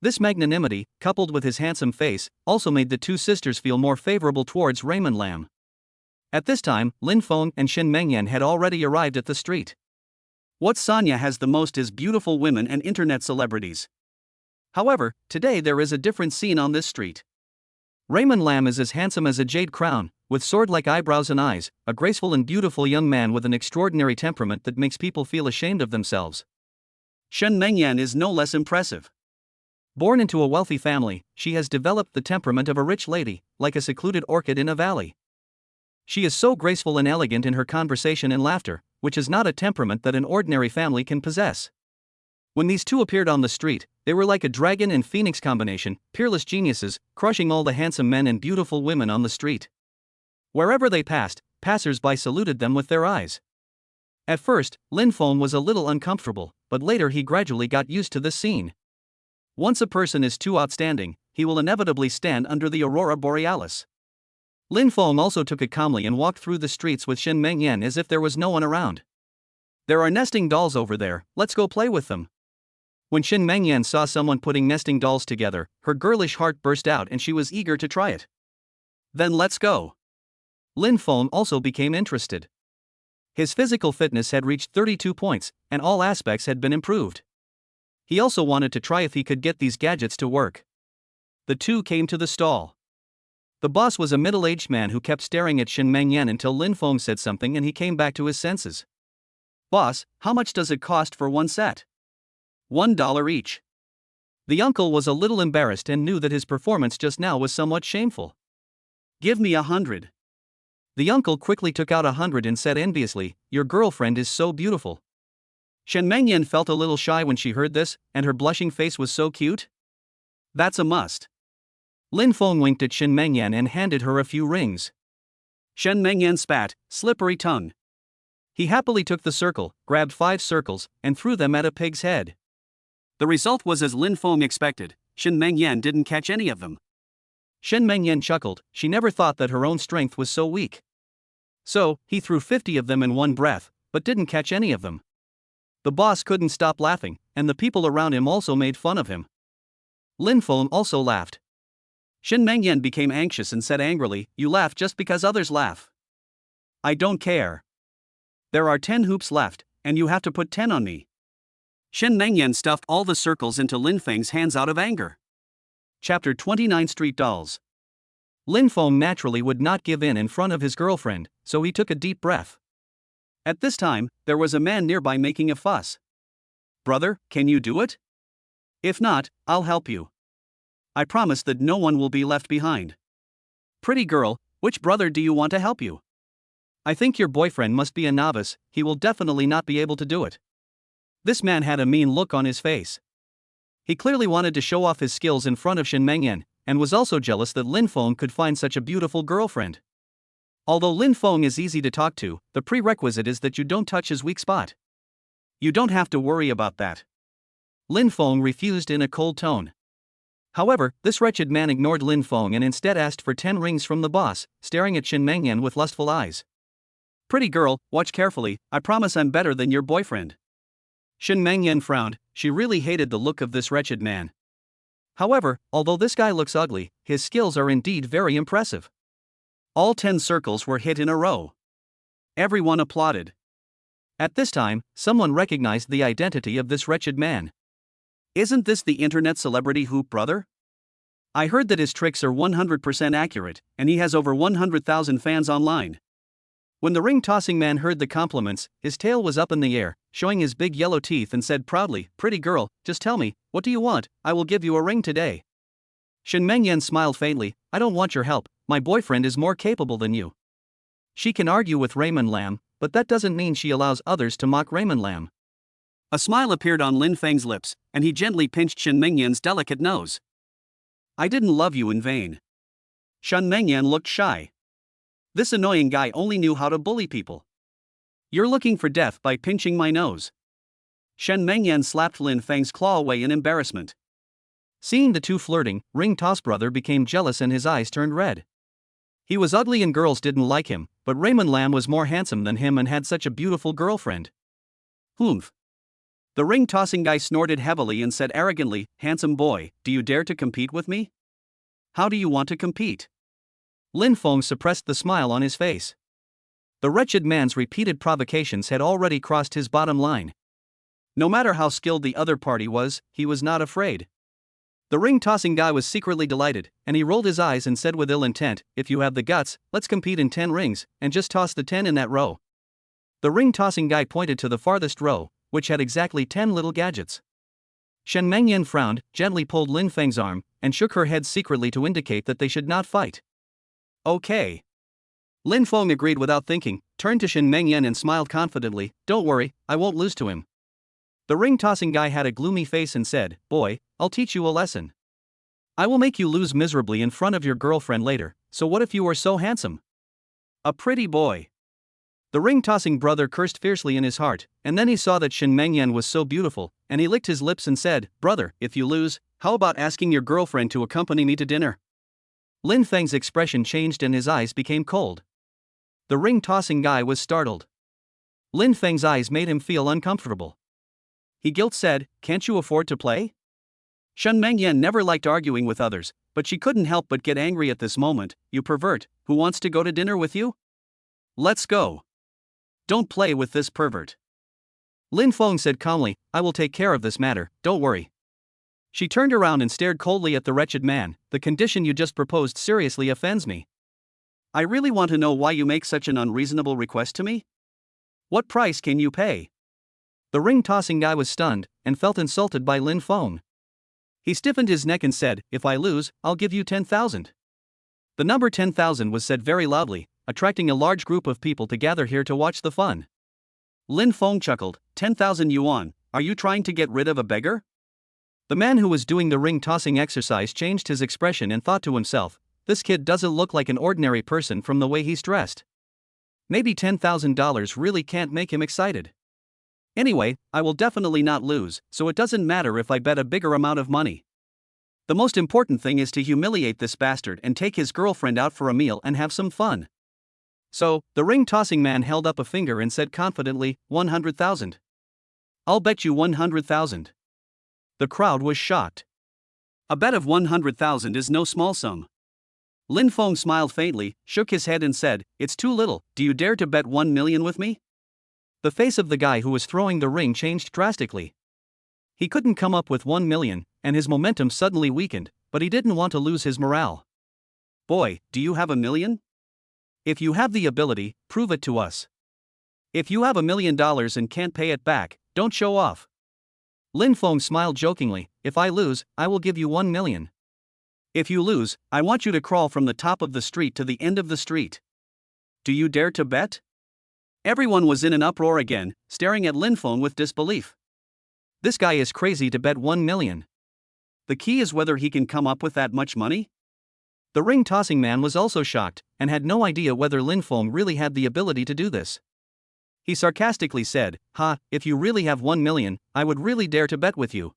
This magnanimity, coupled with his handsome face, also made the two sisters feel more favorable towards Raymond Lam. At this time, Lin Fong and Shen Mengyan had already arrived at the street. What Sanya has the most is beautiful women and internet celebrities. However, today there is a different scene on this street. Raymond Lam is as handsome as a jade crown, with sword-like eyebrows and eyes, a graceful and beautiful young man with an extraordinary temperament that makes people feel ashamed of themselves. Shen Mengyan is no less impressive. Born into a wealthy family, she has developed the temperament of a rich lady, like a secluded orchid in a valley. She is so graceful and elegant in her conversation and laughter, which is not a temperament that an ordinary family can possess. When these two appeared on the street, they were like a dragon and phoenix combination, peerless geniuses, crushing all the handsome men and beautiful women on the street. Wherever they passed, passers-by saluted them with their eyes. At first, Lin Fong was a little uncomfortable, but later he gradually got used to this scene. Once a person is too outstanding, he will inevitably stand under the aurora borealis. Lin Fong also took it calmly and walked through the streets with Shen Mengyan as if there was no one around. There are nesting dolls over there, let's go play with them. When Shen Mengyan saw someone putting nesting dolls together, her girlish heart burst out and she was eager to try it. Then let's go. Lin Fong also became interested. His physical fitness had reached 32 points, and all aspects had been improved. He also wanted to try if he could get these gadgets to work. The two came to the stall. The boss was a middle-aged man who kept staring at Shen Mengyan until Lin Fong said something and he came back to his senses. "Boss, how much does it cost for one set?" $1 each. The uncle was a little embarrassed and knew that his performance just now was somewhat shameful. "Give me 100. The uncle quickly took out 100 and said enviously, "Your girlfriend is so beautiful. Shen Mengyan felt a little shy when she heard this, and her blushing face was so cute. That's a must. Lin Fong winked at Shen Mengyan and handed her a few rings. Shen Mengyan spat, slippery tongue. He happily took the circle, grabbed 5 circles, and threw them at a pig's head. The result was as Lin Fong expected. Shen Mengyan didn't catch any of them. Shen Mengyan chuckled, she never thought that her own strength was so weak. So, he threw 50 of them in one breath, but didn't catch any of them. The boss couldn't stop laughing, and the people around him also made fun of him. Lin Fong also laughed. Shen Mengyan became anxious and said angrily, "You laugh just because others laugh. I don't care. There are 10 hoops left, and you have to put 10 on me." Shen Mengyan stuffed all the circles into Lin Feng's hands out of anger. Chapter 29 Street Dolls. Lin Fong naturally would not give in front of his girlfriend, so he took a deep breath. At this time, there was a man nearby making a fuss. "Brother, can you do it? If not, I'll help you. I promise that no one will be left behind." "Pretty girl, which brother do you want to help you? I think your boyfriend must be a novice, he will definitely not be able to do it." This man had a mean look on his face. He clearly wanted to show off his skills in front of Shen Mengyan, and was also jealous that Lin Fong could find such a beautiful girlfriend. Although Lin Fong is easy to talk to, the prerequisite is that you don't touch his weak spot. "You don't have to worry about that." Lin Fong refused in a cold tone. However, this wretched man ignored Lin Fong and instead asked for 10 rings from the boss, staring at Shen Mengyan with lustful eyes. "Pretty girl, watch carefully, I promise I'm better than your boyfriend." Shen Mengyan frowned, she really hated the look of this wretched man. However, although this guy looks ugly, his skills are indeed very impressive. All 10 circles were hit in a row. Everyone applauded. At this time, someone recognized the identity of this wretched man. "Isn't this the internet celebrity Hoop Brother? I heard that his tricks are 100% accurate, and he has over 100,000 fans online." When the ring-tossing man heard the compliments, his tail was up in the air, showing his big yellow teeth, and said proudly, "Pretty girl, just tell me, what do you want? I will give you a ring today." Shen Mengyan smiled faintly, "I don't want your help, my boyfriend is more capable than you." She can argue with Raymond Lam, but that doesn't mean she allows others to mock Raymond Lam. A smile appeared on Lin Feng's lips, and he gently pinched Shen Mengyan's delicate nose. "I didn't love you in vain." Shen Mengyan looked shy. This annoying guy only knew how to bully people. "You're looking for death by pinching my nose." Shen Mengyan slapped Lin Feng's claw away in embarrassment. Seeing the two flirting, Ring Toss Brother became jealous and his eyes turned red. He was ugly and girls didn't like him, but Raymond Lam was more handsome than him and had such a beautiful girlfriend. "Humph." The ring-tossing guy snorted heavily and said arrogantly, "Handsome boy, do you dare to compete with me? How do you want to compete?" Lin Fong suppressed the smile on his face. The wretched man's repeated provocations had already crossed his bottom line. No matter how skilled the other party was, he was not afraid. The ring-tossing guy was secretly delighted, and he rolled his eyes and said with ill intent, "If you have the guts, let's compete in 10 rings, and just toss the 10 in that row." The ring-tossing guy pointed to the farthest row, which had exactly 10 little gadgets. Shen Mengyan frowned, gently pulled Lin Feng's arm, and shook her head secretly to indicate that they should not fight. "Okay." Lin Fong agreed without thinking, turned to Shen Mengyan and smiled confidently, "Don't worry, I won't lose to him." The ring-tossing guy had a gloomy face and said, "Boy, I'll teach you a lesson. I will make you lose miserably in front of your girlfriend later, so what if you are so handsome? A pretty boy." The ring-tossing brother cursed fiercely in his heart, and then he saw that Shen Mengyan was so beautiful, and he licked his lips and said, "Brother, if you lose, how about asking your girlfriend to accompany me to dinner?" Lin Feng's expression changed and his eyes became cold. The ring-tossing guy was startled. Lin Feng's eyes made him feel uncomfortable. He guilt said, "Can't you afford to play?" Shen Mengyan never liked arguing with others, but she couldn't help but get angry at this moment. "You pervert, who wants to go to dinner with you? Let's go. Don't play with this pervert." Lin Fong said calmly, "I will take care of this matter, don't worry." She turned around and stared coldly at the wretched man. "The condition you just proposed seriously offends me. I really want to know why you make such an unreasonable request to me. What price can you pay?" The ring-tossing guy was stunned, and felt insulted by Lin Fong. He stiffened his neck and said, "If I lose, I'll give you 10,000. The number 10,000 was said very loudly, attracting a large group of people to gather here to watch the fun. Lin Fong chuckled. 10,000 yuan, are you trying to get rid of a beggar? The man who was doing the ring tossing exercise changed his expression and thought to himself, this kid doesn't look like an ordinary person from the way he's dressed. Maybe $10,000 really can't make him excited. Anyway, I will definitely not lose, so it doesn't matter if I bet a bigger amount of money. The most important thing is to humiliate this bastard and take his girlfriend out for a meal and have some fun. So, the ring-tossing man held up a finger and said confidently, 100,000. I'll bet you 100,000. The crowd was shocked. A bet of 100,000 is no small sum. Lin Fong smiled faintly, shook his head and said, it's too little, do you dare to bet 1 million with me? The face of the guy who was throwing the ring changed drastically. He couldn't come up with 1 million, and his momentum suddenly weakened, but he didn't want to lose his morale. Boy, do you have $1 million? If you have the ability, prove it to us. If you have $1 million and can't pay it back, don't show off. Lin Fong smiled jokingly, if I lose, I will give you 1 million. If you lose, I want you to crawl from the top of the street to the end of the street. Do you dare to bet? Everyone was in an uproar again, staring at Lin Fong with disbelief. This guy is crazy to bet 1 million. The key is whether he can come up with that much money? The ring-tossing man was also shocked, and had no idea whether Lin Fong really had the ability to do this. He sarcastically said, if you really have 1 million, I would really dare to bet with you.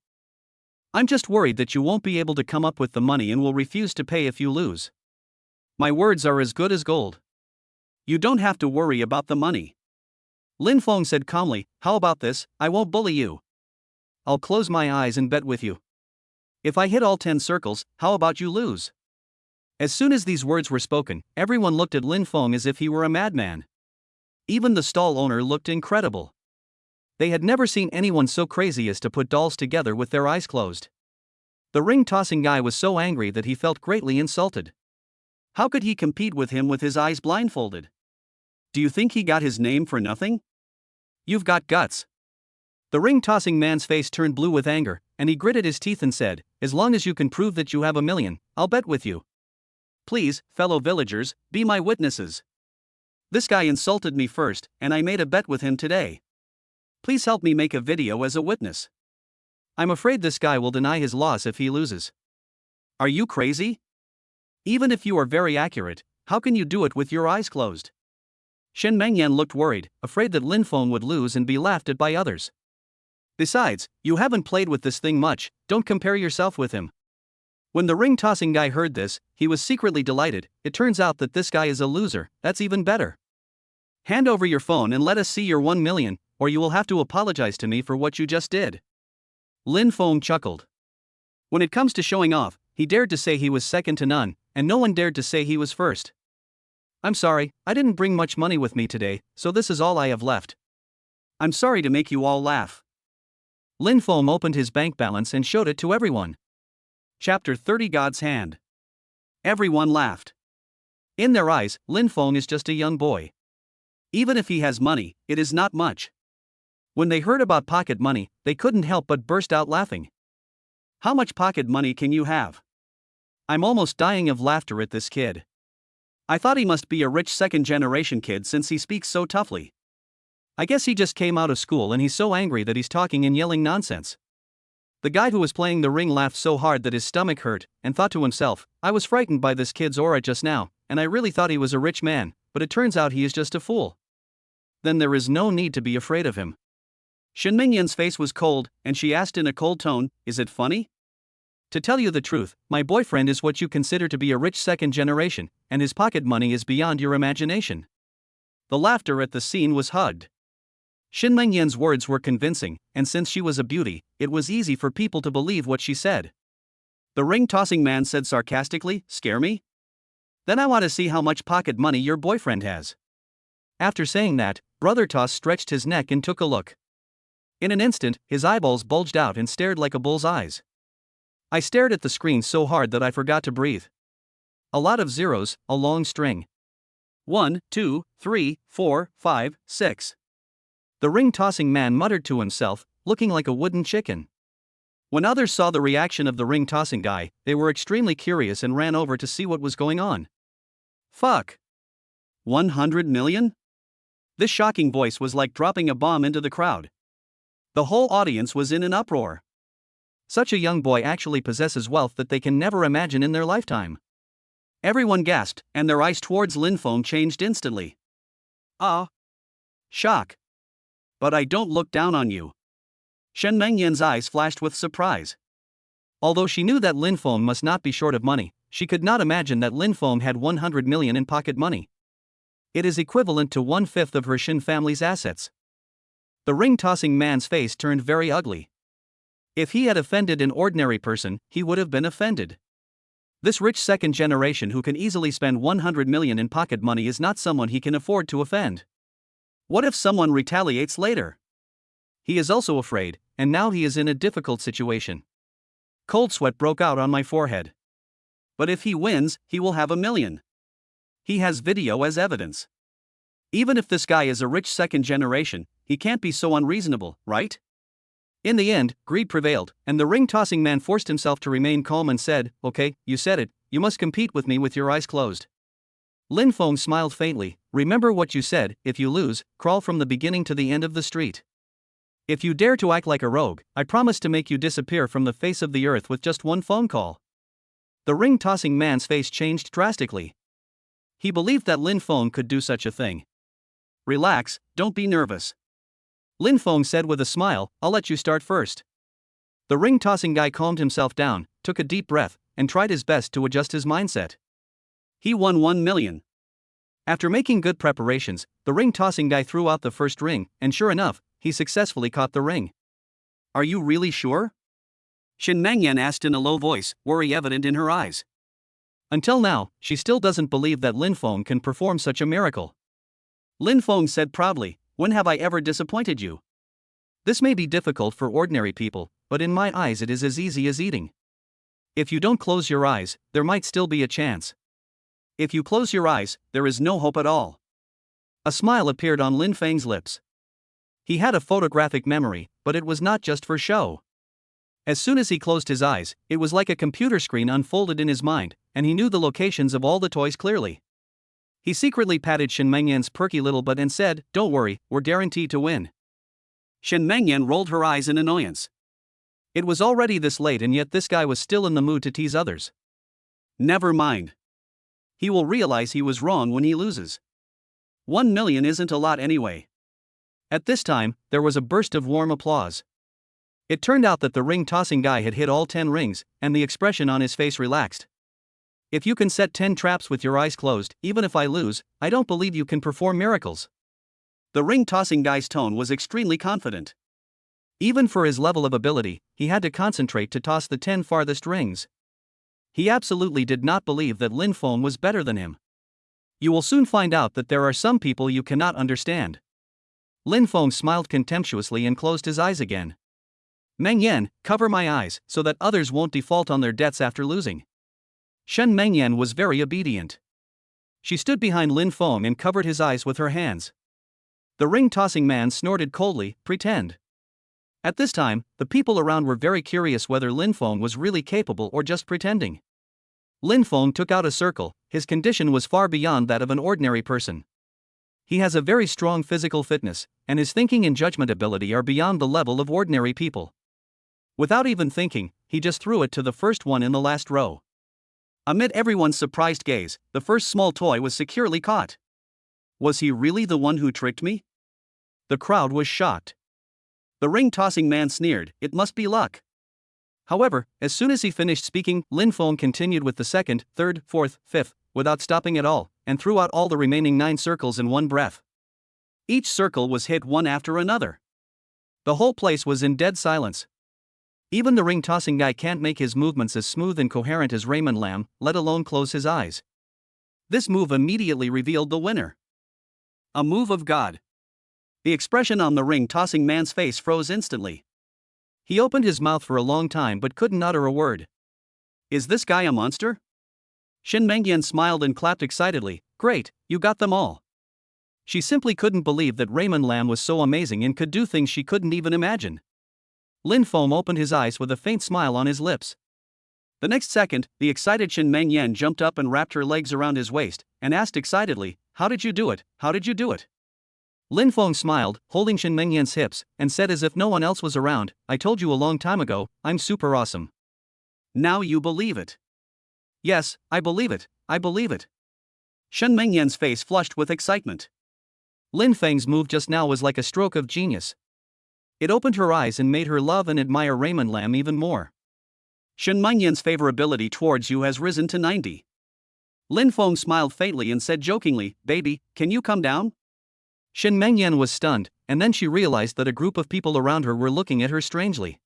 I'm just worried that you won't be able to come up with the money and will refuse to pay if you lose. My words are as good as gold. You don't have to worry about the money. Lin Fong said calmly, how about this, I won't bully you. I'll close my eyes and bet with you. If I hit all 10 circles, how about you lose? As soon as these words were spoken, everyone looked at Lin Fong as if he were a madman. Even the stall owner looked incredible. They had never seen anyone so crazy as to put dolls together with their eyes closed. The ring-tossing guy was so angry that he felt greatly insulted. How could he compete with him with his eyes blindfolded? Do you think he got his name for nothing? You've got guts. The ring-tossing man's face turned blue with anger, and he gritted his teeth and said, as long as you can prove that you have $1 million, I'll bet with you. Please, fellow villagers, be my witnesses. This guy insulted me first, and I made a bet with him today. Please help me make a video as a witness. I'm afraid this guy will deny his loss if he loses. Are you crazy? Even if you are very accurate, how can you do it with your eyes closed? Shen Mengyan looked worried, afraid that Lin Fong would lose and be laughed at by others. Besides, you haven't played with this thing much, don't compare yourself with him. When the ring-tossing guy heard this, he was secretly delighted. It turns out that this guy is a loser, that's even better. Hand over your phone and let us see your 1 million, or you will have to apologize to me for what you just did. Lin Fong chuckled. When it comes to showing off, he dared to say he was second to none, and no one dared to say he was first. I'm sorry, I didn't bring much money with me today, so this is all I have left. I'm sorry to make you all laugh. Lin Fong opened his bank balance and showed it to everyone. Chapter 30 God's Hand. Everyone laughed. In their eyes, Lin Fong is just a young boy. Even if he has money, it is not much. When they heard about pocket money, they couldn't help but burst out laughing. How much pocket money can you have? I'm almost dying of laughter at this kid. I thought he must be a rich second-generation kid since he speaks so toughly. I guess he just came out of school and he's so angry that he's talking and yelling nonsense. The guy who was playing the ring laughed so hard that his stomach hurt, and thought to himself, I was frightened by this kid's aura just now, and I really thought he was a rich man, but it turns out he is just a fool. Then there is no need to be afraid of him. Shen Mingyan's face was cold, and she asked in a cold tone, is it funny? To tell you the truth, my boyfriend is what you consider to be a rich second generation, and his pocket money is beyond your imagination. The laughter at the scene was hugged. Shen Mingyan's words were convincing, and since she was a beauty, it was easy for people to believe what she said. The ring-tossing man said sarcastically, scare me? Then I want to see how much pocket money your boyfriend has. After saying that, Brother Toss stretched his neck and took a look. In an instant, his eyeballs bulged out and stared like a bull's eyes. I stared at the screen so hard that I forgot to breathe. A lot of zeros, a long string. 1, 2, 3, 4, 5, 6. The ring-tossing man muttered to himself, looking like a wooden chicken. When others saw the reaction of the ring-tossing guy, they were extremely curious and ran over to see what was going on. Fuck! 100 million? This shocking voice was like dropping a bomb into the crowd. The whole audience was in an uproar. Such a young boy actually possesses wealth that they can never imagine in their lifetime. Everyone gasped, and their eyes towards Lin Fong changed instantly. Ah! Shock. But I don't look down on you. Shen Mengyan's eyes flashed with surprise. Although she knew that Lin Fong must not be short of money, she could not imagine that Lin Fong had 100 million in pocket money. It is equivalent to 1/5 of her Shen family's assets. The ring-tossing man's face turned very ugly. If he had offended an ordinary person, he would have been offended. This rich second generation who can easily spend 100 million in pocket money is not someone he can afford to offend. What if someone retaliates later? He is also afraid, and now he is in a difficult situation. Cold sweat broke out on my forehead. But if he wins, he will have 1 million. He has video as evidence. Even if this guy is a rich second generation, he can't be so unreasonable, right? In the end, greed prevailed, and the ring-tossing man forced himself to remain calm and said, "Okay, you said it, you must compete with me with your eyes closed." Lin Fong smiled faintly. "Remember what you said, if you lose, crawl from the beginning to the end of the street. If you dare to act like a rogue, I promise to make you disappear from the face of the earth with just one phone call." The ring-tossing man's face changed drastically. He believed that Lin Fong could do such a thing. "Relax, don't be nervous," Lin Fong said with a smile. "I'll let you start first." The ring-tossing guy calmed himself down, took a deep breath, and tried his best to adjust his mindset. He won 1 million. After making good preparations, the ring-tossing guy threw out the first ring, and sure enough, he successfully caught the ring. "Are you really sure?" Shen Mengyan asked in a low voice, worry evident in her eyes. Until now, she still doesn't believe that Lin Fong can perform such a miracle. Lin Fong said proudly, "When have I ever disappointed you? This may be difficult for ordinary people, but in my eyes it is as easy as eating. If you don't close your eyes, there might still be a chance. If you close your eyes, there is no hope at all." A smile appeared on Lin Feng's lips. He had a photographic memory, but it was not just for show. As soon as he closed his eyes, it was like a computer screen unfolded in his mind, and he knew the locations of all the toys clearly. He secretly patted Shen Mengyan's perky little butt and said, "Don't worry, we're guaranteed to win." Shen Mengyan rolled her eyes in annoyance. It was already this late and yet this guy was still in the mood to tease others. Never mind. He will realize he was wrong when he loses. 1 million isn't a lot anyway. At this time, there was a burst of warm applause. It turned out that the ring-tossing guy had hit all 10 rings, and the expression on his face relaxed. "If you can set 10 traps with your eyes closed, even if I lose, I don't believe you can perform miracles." The ring-tossing guy's tone was extremely confident. Even for his level of ability, he had to concentrate to toss the 10 farthest rings. He absolutely did not believe that Lin Fong was better than him. You will soon find out that there are some people you cannot understand. Lin Fong smiled contemptuously and closed his eyes again. "Mengyan, cover my eyes, so that others won't default on their debts after losing." Shen Mengyan was very obedient. She stood behind Lin Fong and covered his eyes with her hands. The ring-tossing man snorted coldly, "Pretend." At this time, the people around were very curious whether Lin Fong was really capable or just pretending. Lin Fong took out a circle. His condition was far beyond that of an ordinary person. He has a very strong physical fitness, and his thinking and judgment ability are beyond the level of ordinary people. Without even thinking, he just threw it to the first one in the last row. Amid everyone's surprised gaze, the first small toy was securely caught. Was he really the one who tricked me? The crowd was shocked. The ring-tossing man sneered, "It must be luck." However, as soon as he finished speaking, Lin Fong continued with the second, third, fourth, fifth, without stopping at all, and threw out all the remaining 9 circles in one breath. Each circle was hit one after another. The whole place was in dead silence. Even the ring-tossing guy can't make his movements as smooth and coherent as Raymond Lam, let alone close his eyes. This move immediately revealed the winner. A move of God. The expression on the ring-tossing man's face froze instantly. He opened his mouth for a long time but couldn't utter a word. Is this guy a monster? Shen Mengyan smiled and clapped excitedly. "Great, you got them all." She simply couldn't believe that Raymond Lam was so amazing and could do things she couldn't even imagine. Lin Fong opened his eyes with a faint smile on his lips. The next second, the excited Shen Mengyan jumped up and wrapped her legs around his waist, and asked excitedly, "How did you do it? How did you do it?" Lin Fong smiled, holding Shen Mengyan's hips, and said as if no one else was around, I told you a long time ago, I'm super awesome. Now you believe it. Yes, I believe it, I believe it. Shen Mengyan's face flushed with excitement. Lin Feng's move just now was like a stroke of genius. It opened her eyes and made her love and admire Raymond Lam even more. Shen Mengyan's favorability towards you has risen to 90. Lin Fong smiled faintly and said jokingly, baby, can you come down? Shen Mengyan was stunned, and then she realized that a group of people around her were looking at her strangely.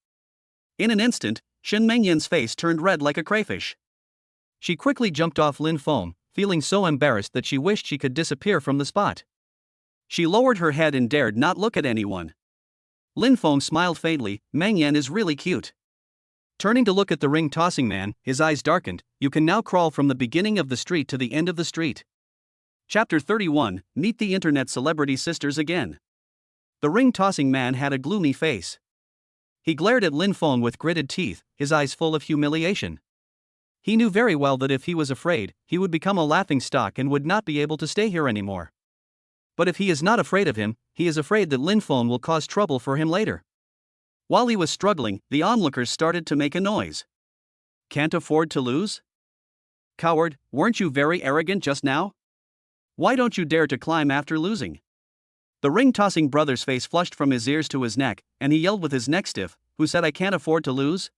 In an instant, Shen Mengyan's face turned red like a crayfish. She quickly jumped off Lin Fong, feeling so embarrassed that she wished she could disappear from the spot. She lowered her head and dared not look at anyone. Lin Fong smiled faintly, Mengyan is really cute. Turning to look at the ring-tossing man, his eyes darkened, you can now crawl from the beginning of the street to the end of the street. Chapter 31, Meet the Internet Celebrity Sisters Again. The ring-tossing man had a gloomy face. He glared at Lin Fong with gritted teeth, his eyes full of humiliation. He knew very well that if he was afraid, he would become a laughingstock and would not be able to stay here anymore. But if he is not afraid of him, he is afraid that Lin Fong will cause trouble for him later. While he was struggling, the onlookers started to make a noise. Can't afford to lose? Coward, weren't you very arrogant just now? Why don't you dare to climb after losing? The ring-tossing brother's face flushed from his ears to his neck, and he yelled with his neck stiff, who said I can't afford to lose?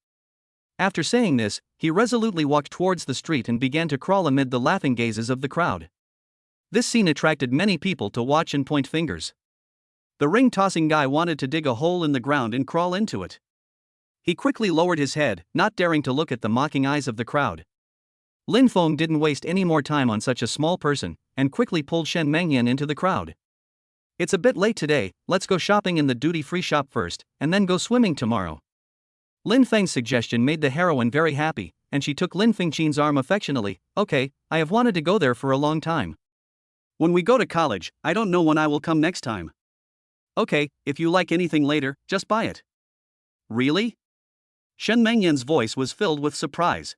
After saying this, he resolutely walked towards the street and began to crawl amid the laughing gazes of the crowd. This scene attracted many people to watch and point fingers. The ring-tossing guy wanted to dig a hole in the ground and crawl into it. He quickly lowered his head, not daring to look at the mocking eyes of the crowd. Lin Fong didn't waste any more time on such a small person, and quickly pulled Shen Mengyan into the crowd. It's a bit late today, let's go shopping in the duty-free shop first, and then go swimming tomorrow. Lin Feng's suggestion made the heroine very happy, and she took Lin Fengqian's arm affectionately. Okay, I have wanted to go there for a long time. When we go to college, I don't know when I will come next time. Okay, if you like anything later, just buy it. Really? Shen Mengyan's voice was filled with surprise.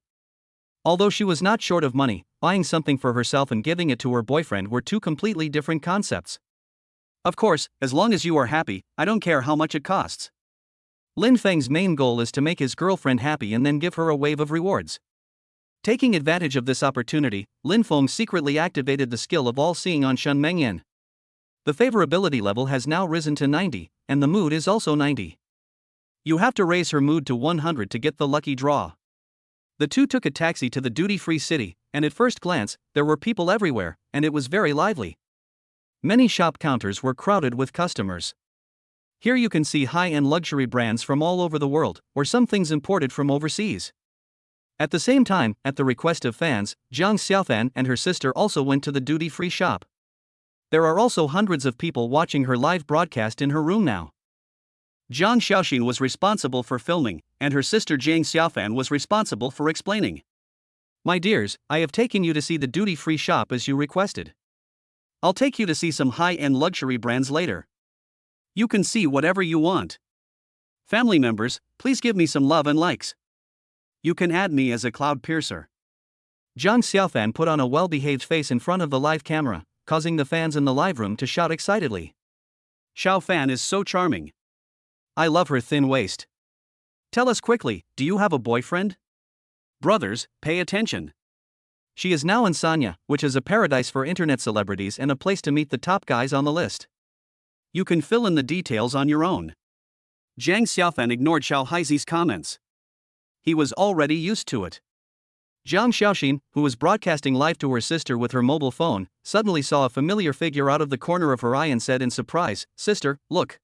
Although she was not short of money, buying something for herself and giving it to her boyfriend were two completely different concepts. Of course, as long as you are happy, I don't care how much it costs. Lin Feng's main goal is to make his girlfriend happy and then give her a wave of rewards. Taking advantage of this opportunity, Lin Fong secretly activated the skill of all-seeing on Shen Mengyan. The favorability level has now risen to 90, and the mood is also 90. You have to raise her mood to 100 to get the lucky draw. The two took a taxi to the duty-free city, and at first glance, there were people everywhere, and it was very lively. Many shop counters were crowded with customers. Here you can see high-end luxury brands from all over the world, or some things imported from overseas. At the same time, at the request of fans, Jiang Xiaofan and her sister also went to the duty-free shop. There are also hundreds of people watching her live broadcast in her room now. Jiang Xiaoxin was responsible for filming, and her sister Jiang Xiaofan was responsible for explaining. My dears, I have taken you to see the duty-free shop as you requested. I'll take you to see some high-end luxury brands later. You can see whatever you want. Family members, please give me some love and likes. You can add me as a cloud piercer. Jiang Xiaofan put on a well-behaved face in front of the live camera, causing the fans in the live room to shout excitedly. Xiaofan is so charming. I love her thin waist. Tell us quickly, do you have a boyfriend? Brothers, pay attention. She is now in Sanya, which is a paradise for internet celebrities and a place to meet the top guys on the list. You can fill in the details on your own. Jiang Xiaofan ignored Xiao Haizi's comments. He was already used to it. Jiang Xiaoxin, who was broadcasting live to her sister with her mobile phone, suddenly saw a familiar figure out of the corner of her eye and said in surprise, Sister, look.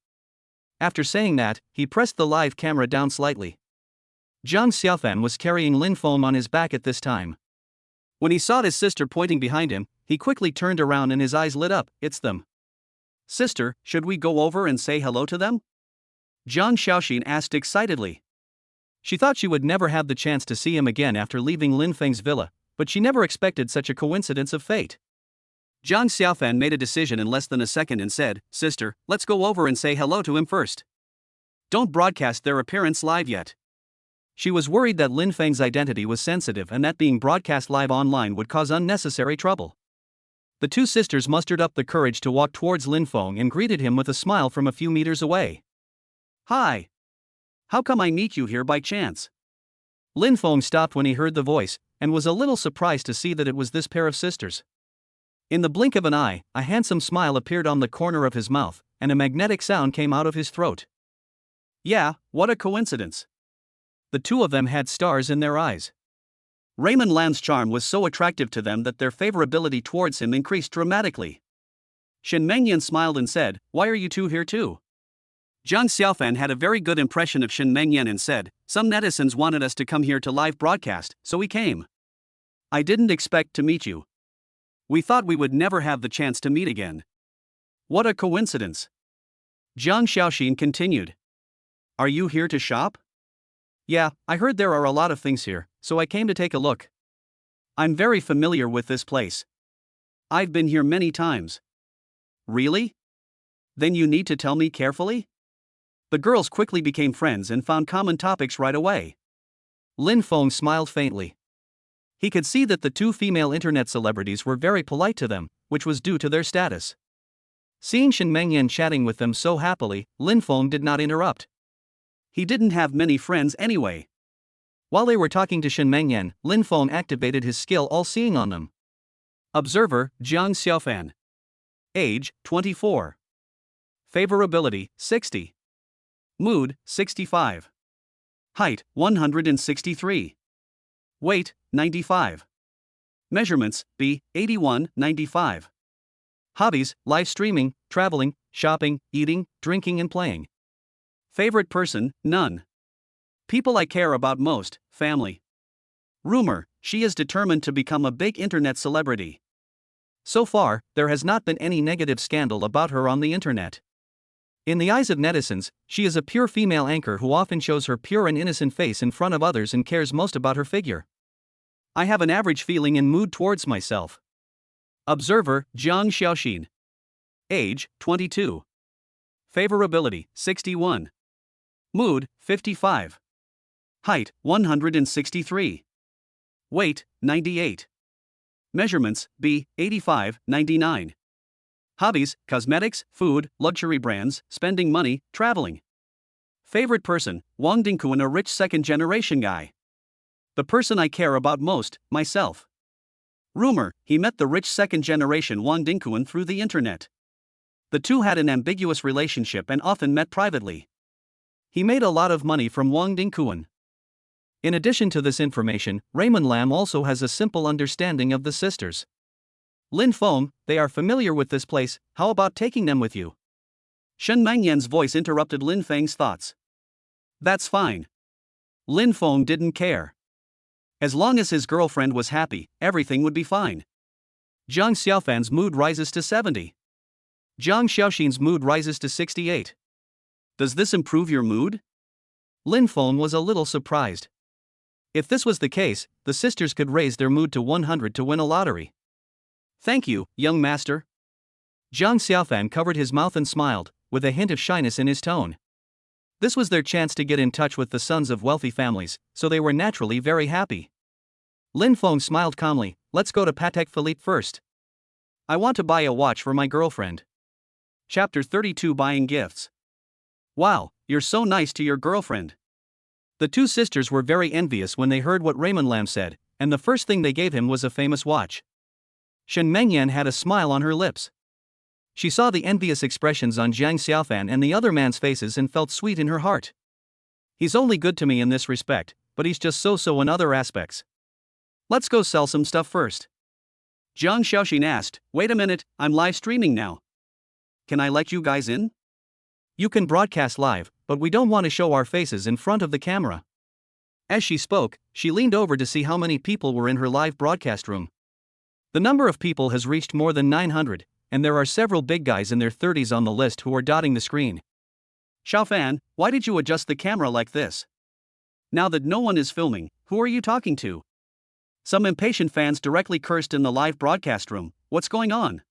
After saying that, he pressed the live camera down slightly. Jiang Xiaofan was carrying Lin Fong on his back at this time. When he saw his sister pointing behind him, he quickly turned around and his eyes lit up. It's them. Sister, should we go over and say hello to them? Jiang Xiaoxin asked excitedly. She thought she would never have the chance to see him again after leaving Lin Feng's villa, but she never expected such a coincidence of fate. Jiang Xiaofan made a decision in less than a second and said, Sister, let's go over and say hello to him first. Don't broadcast their appearance live yet. She was worried that Lin Feng's identity was sensitive and that being broadcast live online would cause unnecessary trouble. The two sisters mustered up the courage to walk towards Lin Fong and greeted him with a smile from a few meters away. Hi. How come I meet you here by chance? Lin Fong stopped when he heard the voice, and was a little surprised to see that it was this pair of sisters. In the blink of an eye, a handsome smile appeared on the corner of his mouth, and a magnetic sound came out of his throat. Yeah, what a coincidence. The two of them had stars in their eyes. Raymond Lam's charm was so attractive to them that their favorability towards him increased dramatically. Shen Mengyan smiled and said, "Why are you two here too?" Jiang Xiaofan had a very good impression of Shen Mengyan and said, "Some netizens wanted us to come here to live broadcast, so we came. I didn't expect to meet you. We thought we would never have the chance to meet again. What a coincidence." Jiang Xiaoxin continued. "Are you here to shop?" "Yeah, I heard there are a lot of things here, so I came to take a look. I'm very familiar with this place. I've been here many times." "Really? Then you need to tell me carefully?" The girls quickly became friends and found common topics right away. Lin Fong smiled faintly. He could see that the two female internet celebrities were very polite to them, which was due to their status. Seeing Shen Mengyan chatting with them so happily, Lin Fong did not interrupt. He didn't have many friends anyway. While they were talking to Shen Mengyan, Lin Fong activated his skill all-seeing on them. Observer, Jiang Xiaofan. Age, 24. Favorability, 60. Mood, 65. Height, 163. Weight, 95. Measurements, B, 81, 95. Hobbies, live streaming, traveling, shopping, eating, drinking and playing. Favorite person, none. People I care about most, family. Rumor, she is determined to become a big internet celebrity. So far, there has not been any negative scandal about her on the internet. In the eyes of netizens, she is a pure female anchor who often shows her pure and innocent face in front of others and cares most about her figure. I have an average feeling and mood towards myself. Observer, Jiang Xiaoxin. Age, 22. Favorability, 61. Mood, 55. Height, 163. Weight, 98. Measurements, B, 85, 99. Hobbies, cosmetics, food, luxury brands, spending money, traveling. Favorite person, Wang Dingkuan, a rich second-generation guy. The person I care about most, myself. Rumor, he met the rich second-generation Wang Dingkuan through the internet. The two had an ambiguous relationship and often met privately. He made a lot of money from Wang Dingkuan. In addition to this information, Raymond Lam also has a simple understanding of the sisters. Lin Fong, they are familiar with this place, how about taking them with you? Shen Mengyan's voice interrupted Lin Feng's thoughts. That's fine. Lin Fong didn't care. As long as his girlfriend was happy, everything would be fine. Jiang Xiaofan's mood rises to 70. Jiang Xiaoxin's mood rises to 68. Does this improve your mood? Lin Fong was a little surprised. If this was the case, the sisters could raise their mood to 100 to win a lottery. Thank you, young master. Jiang Xiaofan covered his mouth and smiled, with a hint of shyness in his tone. This was their chance to get in touch with the sons of wealthy families, so they were naturally very happy. Lin Fong smiled calmly. Let's go to Patek Philippe first. I want to buy a watch for my girlfriend. Chapter 32, Buying Gifts. Wow, you're so nice to your girlfriend. The two sisters were very envious when they heard what Raymond Lam said, and the first thing they gave him was a famous watch. Shen Mengyan had a smile on her lips. She saw the envious expressions on Jiang Xiaofan and the other man's faces and felt sweet in her heart. He's only good to me in this respect, but he's just so-so in other aspects. Let's go sell some stuff first. Jiang Xiaoxin asked, wait a minute, I'm live streaming now. Can I let you guys in? You can broadcast live, but we don't want to show our faces in front of the camera. As she spoke, she leaned over to see how many people were in her live broadcast room. The number of people has reached more than 900, and there are several big guys in their 30s on the list who are dotting the screen. Xiaofan, why did you adjust the camera like this? Now that no one is filming, who are you talking to? Some impatient fans directly cursed in the live broadcast room. What's going on?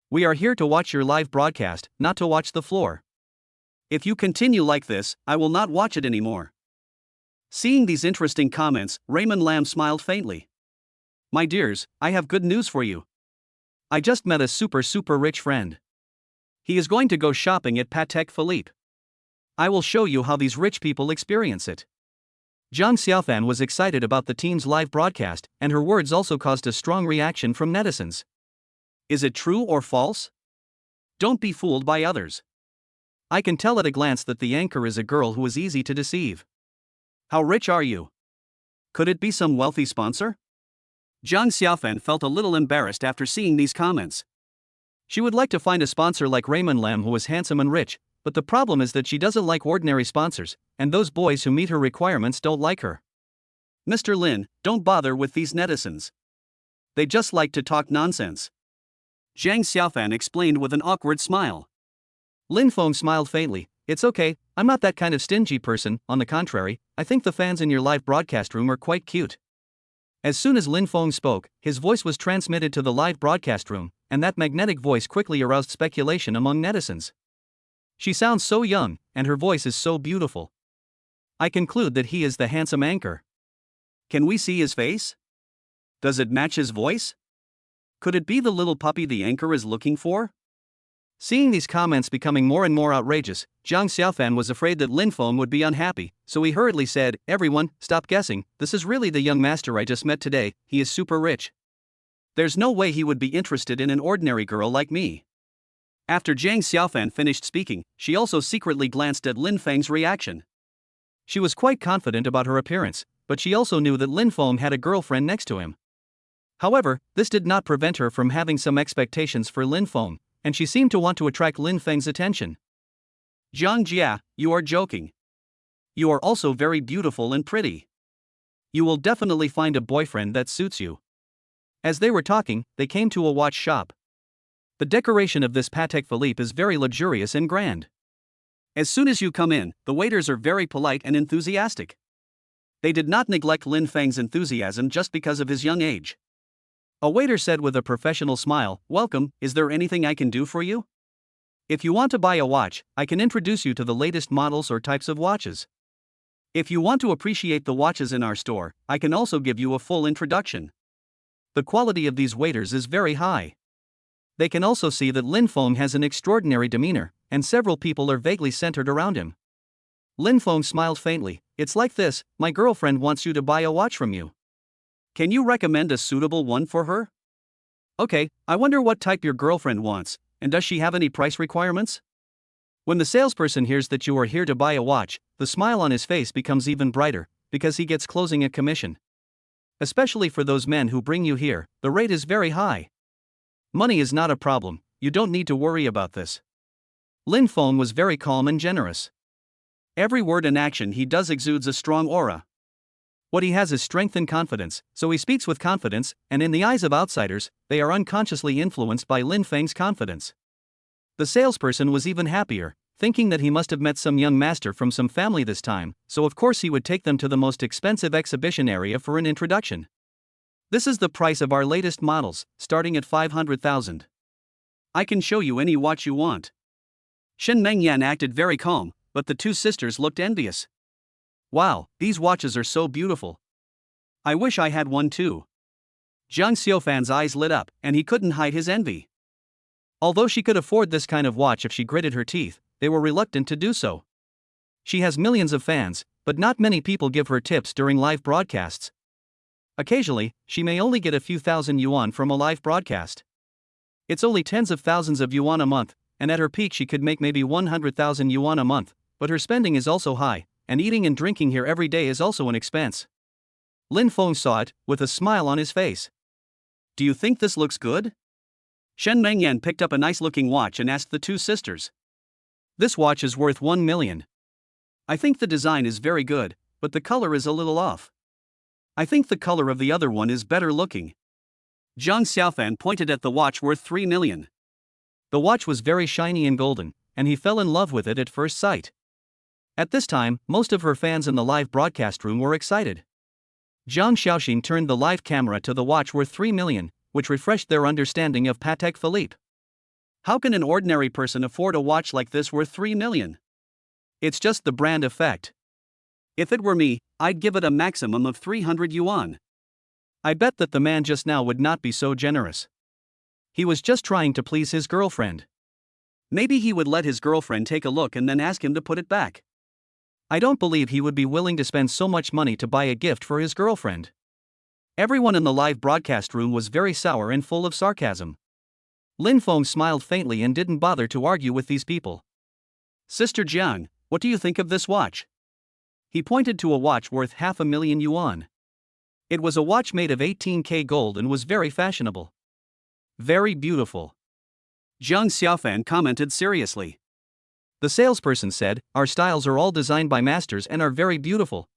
We are here to watch your live broadcast, not to watch the floor. If you continue like this, I will not watch it anymore. Seeing these interesting comments, Raymond Lam smiled faintly. My dears, I have good news for you. I just met a super rich friend. He is going to go shopping at Patek Philippe. I will show you how these rich people experience it. Zhang Xiaofan was excited about the team's live broadcast, and her words also caused a strong reaction from netizens. Is it true or false? Don't be fooled by others. I can tell at a glance that the anchor is a girl who is easy to deceive. How rich are you? Could it be some wealthy sponsor? Zhang Xiaofan felt a little embarrassed after seeing these comments. She would like to find a sponsor like Raymond Lam who was handsome and rich, but the problem is that she doesn't like ordinary sponsors, and those boys who meet her requirements don't like her. Mr. Lin, don't bother with these netizens. They just like to talk nonsense. Zhang Xiaofan explained with an awkward smile. Lin Fong smiled faintly. It's okay, I'm not that kind of stingy person, on the contrary, I think the fans in your live broadcast room are quite cute. As soon as Lin Fong spoke, his voice was transmitted to the live broadcast room, and that magnetic voice quickly aroused speculation among netizens. She sounds so young, and her voice is so beautiful. I conclude that he is the handsome anchor. Can we see his face? Does it match his voice? Could it be the little puppy the anchor is looking for? Seeing these comments becoming more and more outrageous, Zhang Xiaofan was afraid that Lin Fong would be unhappy, so he hurriedly said, "Everyone, stop guessing, this is really the young master I just met today, he is super rich. There's no way he would be interested in an ordinary girl like me." After Zhang Xiaofan finished speaking, she also secretly glanced at Lin Feng's reaction. She was quite confident about her appearance, but she also knew that Lin Fong had a girlfriend next to him. However, this did not prevent her from having some expectations for Lin Fong, and she seemed to want to attract Lin Feng's attention. "Zhang Jia, you are joking. You are also very beautiful and pretty. You will definitely find a boyfriend that suits you." As they were talking, they came to a watch shop. The decoration of this Patek Philippe is very luxurious and grand. As soon as you come in, the waiters are very polite and enthusiastic. They did not neglect Lin Feng's enthusiasm just because of his young age. A waiter said with a professional smile, "Welcome, is there anything I can do for you? If you want to buy a watch, I can introduce you to the latest models or types of watches. If you want to appreciate the watches in our store, I can also give you a full introduction." The quality of these waiters is very high. They can also see that Lin Fong has an extraordinary demeanor, and several people are vaguely centered around him. Lin Fong smiled faintly. "It's like this, my girlfriend wants you to buy a watch from you. Can you recommend a suitable one for her? Okay, I wonder what type your girlfriend wants, and does she have any price requirements?" When the salesperson hears that you are here to buy a watch, the smile on his face becomes even brighter, because he gets closing a commission. Especially for those men who bring you here, the rate is very high. Money is not a problem, you don't need to worry about this. Lin Fong was very calm and generous. Every word and action he does exudes a strong aura. What he has is strength and confidence, so he speaks with confidence, and in the eyes of outsiders, they are unconsciously influenced by Lin Feng's confidence. The salesperson was even happier, thinking that he must have met some young master from some family this time, so of course he would take them to the most expensive exhibition area for an introduction. "This is the price of our latest models, starting at 500,000. I can show you any watch you want." Shen Mengyan acted very calm, but the two sisters looked envious. "Wow, these watches are so beautiful. I wish I had one too." Zhang Xiaofan's eyes lit up, and he couldn't hide his envy. Although she could afford this kind of watch if she gritted her teeth, they were reluctant to do so. She has millions of fans, but not many people give her tips during live broadcasts. Occasionally, she may only get a few thousand yuan from a live broadcast. It's only tens of thousands of yuan a month, and at her peak she could make maybe 100,000 yuan a month, but her spending is also high, and eating and drinking here every day is also an expense. Lin Fong saw it, with a smile on his face. "Do you think this looks good?" Shen Mengyan picked up a nice-looking watch and asked the two sisters. "This watch is worth 1 million. I think the design is very good, but the color is a little off. I think the color of the other one is better looking." Zhang Xiaofan pointed at the watch worth 3 million. The watch was very shiny and golden, and he fell in love with it at first sight. At this time, most of her fans in the live broadcast room were excited. Zhang Xiaoxin turned the live camera to the watch worth 3 million, which refreshed their understanding of Patek Philippe. How can an ordinary person afford a watch like this worth 3 million? It's just the brand effect. If it were me, I'd give it a maximum of 300 yuan. I bet that the man just now would not be so generous. He was just trying to please his girlfriend. Maybe he would let his girlfriend take a look and then ask him to put it back. I don't believe he would be willing to spend so much money to buy a gift for his girlfriend. Everyone in the live broadcast room was very sour and full of sarcasm. Lin Fong smiled faintly and didn't bother to argue with these people. Sister Jiang, what do you think of this watch? He pointed to a watch worth 500,000 yuan. It was a watch made of 18K gold and was very fashionable. Very beautiful. Jiang Xiaofan commented seriously. The salesperson said, our styles are all designed by masters and are very beautiful.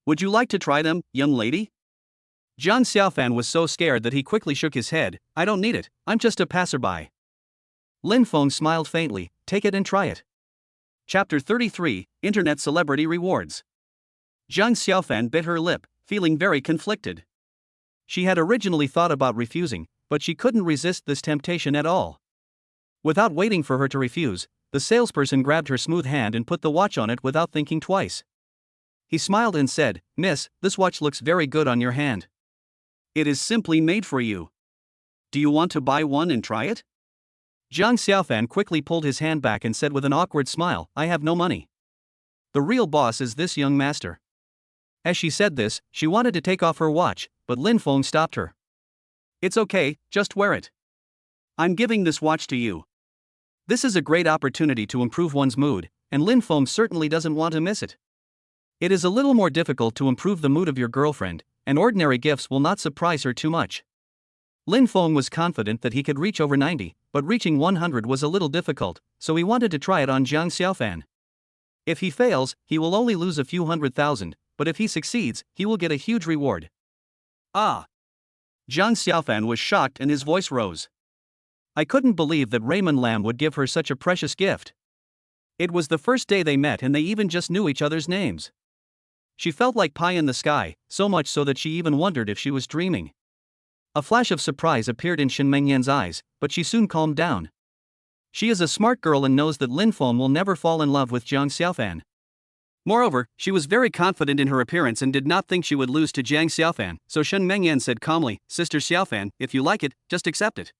Would you like to try them, young lady? Jiang Xiaofan was so scared that he quickly shook his head. I don't need it, I'm just a passerby. Lin Fong smiled faintly, take it and try it. Chapter 33, Internet Celebrity Rewards. Jiang Xiaofan bit her lip, feeling very conflicted. She had originally thought about refusing, but she couldn't resist this temptation at all. Without waiting for her to refuse, the salesperson grabbed her smooth hand and put the watch on it without thinking twice. He smiled and said, Miss, this watch looks very good on your hand. It is simply made for you. Do you want to buy one and try it? Jiang Xiaofan quickly pulled his hand back and said with an awkward smile, I have no money. The real boss is this young master. As she said this, she wanted to take off her watch, but Lin Fong stopped her. It's okay, just wear it. I'm giving this watch to you. This is a great opportunity to improve one's mood, and Lin Fong certainly doesn't want to miss it. It is a little more difficult to improve the mood of your girlfriend, and ordinary gifts will not surprise her too much. Lin Fong was confident that he could reach over 90, but reaching 100 was a little difficult, so he wanted to try it on Jiang Xiaofan. If he fails, he will only lose a few 100,000, but if he succeeds, he will get a huge reward. Ah! Jiang Xiaofan was shocked and his voice rose. I couldn't believe that Raymond Lam would give her such a precious gift. It was the first day they met and they even just knew each other's names. She felt like pie in the sky, so much so that she even wondered if she was dreaming. A flash of surprise appeared in Shen Mengyan's eyes, but she soon calmed down. She is a smart girl and knows that Lin Fong will never fall in love with Jiang Xiaofan. Moreover, she was very confident in her appearance and did not think she would lose to Jiang Xiaofan, so Shen Mengyan said calmly, Sister Xiaofan, if you like it, just accept it.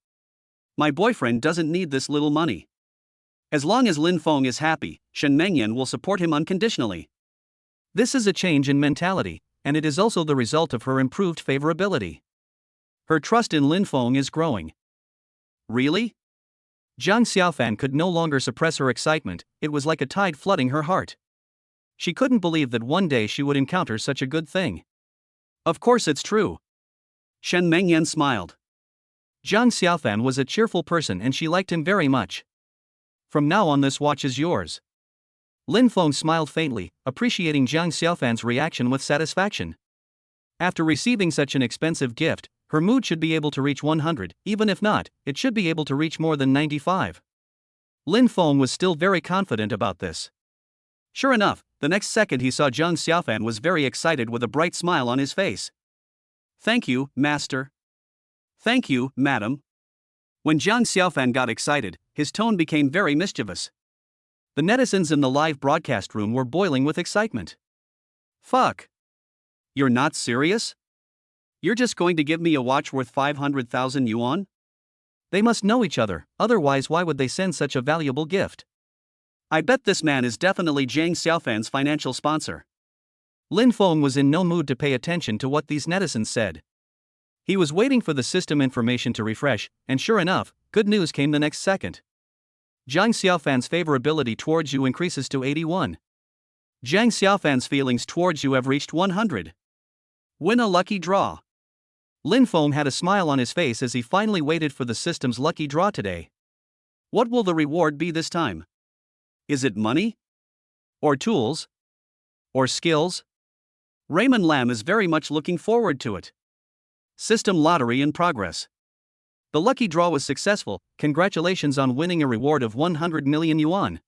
My boyfriend doesn't need this little money. As long as Lin Fong is happy, Shen Mengyan will support him unconditionally. This is a change in mentality, and it is also the result of her improved favorability. Her trust in Lin Fong is growing. Really? Jiang Xiaofan could no longer suppress her excitement, it was like a tide flooding her heart. She couldn't believe that one day she would encounter such a good thing. Of course it's true. Shen Mengyan smiled. Jiang Xiaofan was a cheerful person and she liked him very much. From now on this watch is yours. Lin Fong smiled faintly, appreciating Jiang Xiaofan's reaction with satisfaction. After receiving such an expensive gift, her mood should be able to reach 100, even if not, it should be able to reach more than 95. Lin Fong was still very confident about this. Sure enough, the next second he saw Jiang Xiaofan was very excited with a bright smile on his face. Thank you, master. Thank you, madam. When Jiang Xiaofan got excited, his tone became very mischievous. The netizens in the live broadcast room were boiling with excitement. Fuck. You're not serious? You're just going to give me a watch worth 500,000 yuan? They must know each other, otherwise why would they send such a valuable gift? I bet this man is definitely Jiang Xiaofan's financial sponsor. Lin Fong was in no mood to pay attention to what these netizens said. He was waiting for the system information to refresh, and sure enough, good news came the next second. Jiang Xiaofan's favorability towards you increases to 81. Jiang Xiaofan's feelings towards you have reached 100. Win a lucky draw. Lin Fong had a smile on his face as he finally waited for the system's lucky draw today. What will the reward be this time? Is it money? Or tools? Or skills? Raymond Lam is very much looking forward to it. System lottery in progress. The lucky draw was successful, congratulations on winning a reward of 100 million yuan.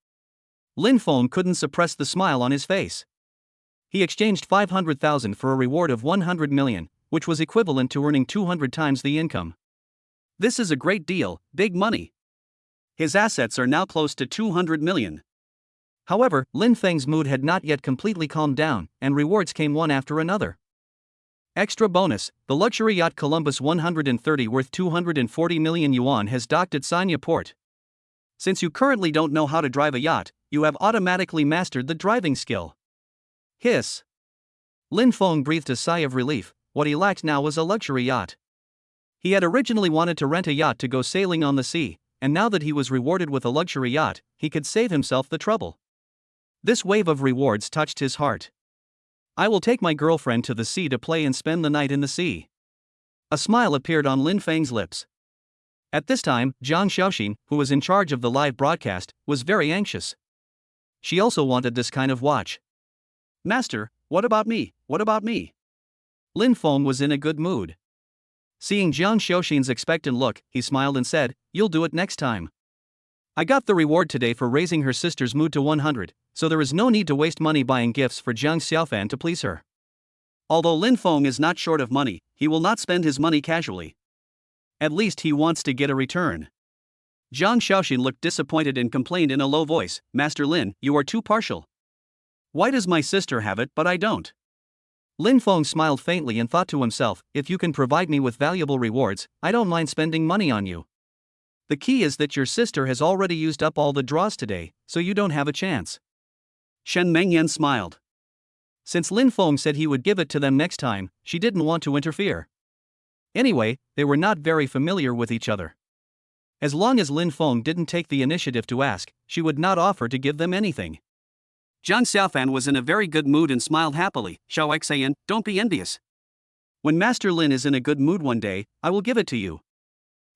Lin Fong couldn't suppress the smile on his face. He exchanged 500,000 for a reward of 100 million, which was equivalent to earning 200 times the income. This is a great deal, big money. His assets are now close to 200 million. However, Lin Feng's mood had not yet completely calmed down, and rewards came one after another. Extra bonus, the luxury yacht Columbus 130 worth 240 million yuan has docked at Sanya Port. Since you currently don't know how to drive a yacht, you have automatically mastered the driving skill. Hiss. Lin Fong breathed a sigh of relief. What he lacked now was a luxury yacht. He had originally wanted to rent a yacht to go sailing on the sea, and now that he was rewarded with a luxury yacht, he could save himself the trouble. This wave of rewards touched his heart. I will take my girlfriend to the sea to play and spend the night in the sea. A smile appeared on Lin Feng's lips. At this time, Zhang Xiaoxin, who was in charge of the live broadcast, was very anxious. She also wanted this kind of watch. Master, what about me? What about me? Lin Fong was in a good mood. Seeing Zhang Xiaoxin's expectant look, he smiled and said, "You'll do it next time. I got the reward today for raising her sister's mood to 100, so there is no need to waste money buying gifts for Jiang Xiaofan to please her." Although Lin Fong is not short of money, he will not spend his money casually. At least he wants to get a return. Zhang Xiaoxin looked disappointed and complained in a low voice, "Master Lin, you are too partial. Why does my sister have it but I don't?" Lin Fong smiled faintly and thought to himself, if you can provide me with valuable rewards, I don't mind spending money on you. The key is that your sister has already used up all the draws today, so you don't have a chance. Shen Mengyan smiled. Since Lin Fong said he would give it to them next time, she didn't want to interfere. Anyway, they were not very familiar with each other. As long as Lin Fong didn't take the initiative to ask, she would not offer to give them anything. Jiang Xiaofan was in a very good mood and smiled happily. Xiao Xian, don't be envious. When Master Lin is in a good mood one day, I will give it to you.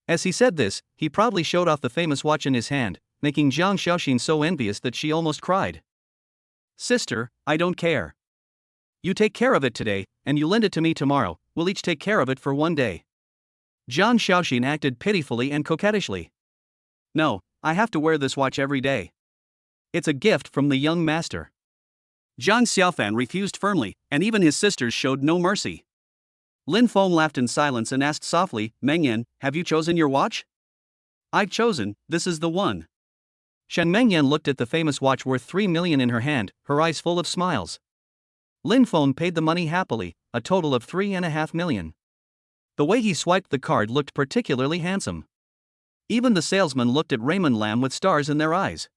As he said this, he proudly showed off the famous watch in his hand, making Zhang Xiaoxin so envious that she almost cried. Sister, I don't care. You take care of it today, and you lend it to me tomorrow, we'll each take care of it for one day. Zhang Xiaoxin acted pitifully and coquettishly. No, I have to wear this watch every day. It's a gift from the young master. Zhang Xiaofan refused firmly, and even his sisters showed no mercy. Lin Fong laughed in silence and asked softly, Mengyan, have you chosen your watch? I've chosen, this is the one. Shen Mengyan looked at the famous watch worth 3 million in her hand, her eyes full of smiles. Lin Fong paid the money happily, a total of 3.5 million. The way he swiped the card looked particularly handsome. Even the salesman looked at Raymond Lam with stars in their eyes.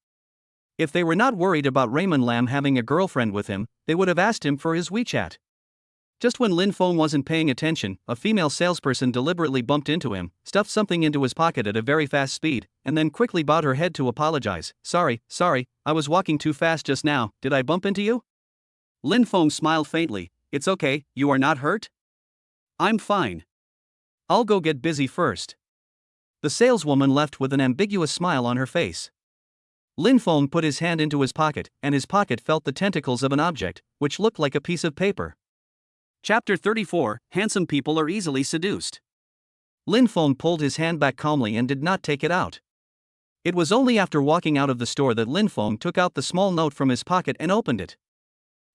If they were not worried about Raymond Lam having a girlfriend with him, they would have asked him for his WeChat. Just when Lin Fong wasn't paying attention, a female salesperson deliberately bumped into him, stuffed something into his pocket at a very fast speed, and then quickly bowed her head to apologize. Sorry, I was walking too fast just now, did I bump into you? Lin Fong smiled faintly, it's okay, you are not hurt? I'm fine. I'll go get busy first. The saleswoman left with an ambiguous smile on her face. Lin Fong put his hand into his pocket, and his pocket felt the tentacles of an object, which looked like a piece of paper. Chapter 34, Handsome People Are Easily Seduced. Lin Fong pulled his hand back calmly and did not take it out. It was only after walking out of the store that Lin Fong took out the small note from his pocket and opened it.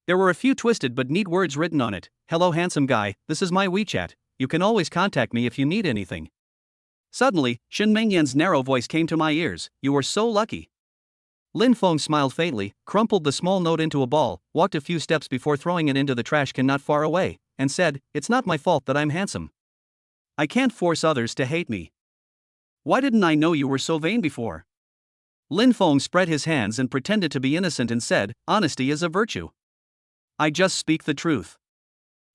There were a few twisted but neat words written on it. Hello handsome guy, this is my WeChat, you can always contact me if you need anything. Suddenly, Shen Mengyan's narrow voice came to my ears, you were so lucky. Lin Fong smiled faintly, crumpled the small note into a ball, walked a few steps before throwing it into the trash can not far away, and said, it's not my fault that I'm handsome. I can't force others to hate me. Why didn't I know you were so vain before? Lin Fong spread his hands and pretended to be innocent and said, honesty is a virtue. I just speak the truth.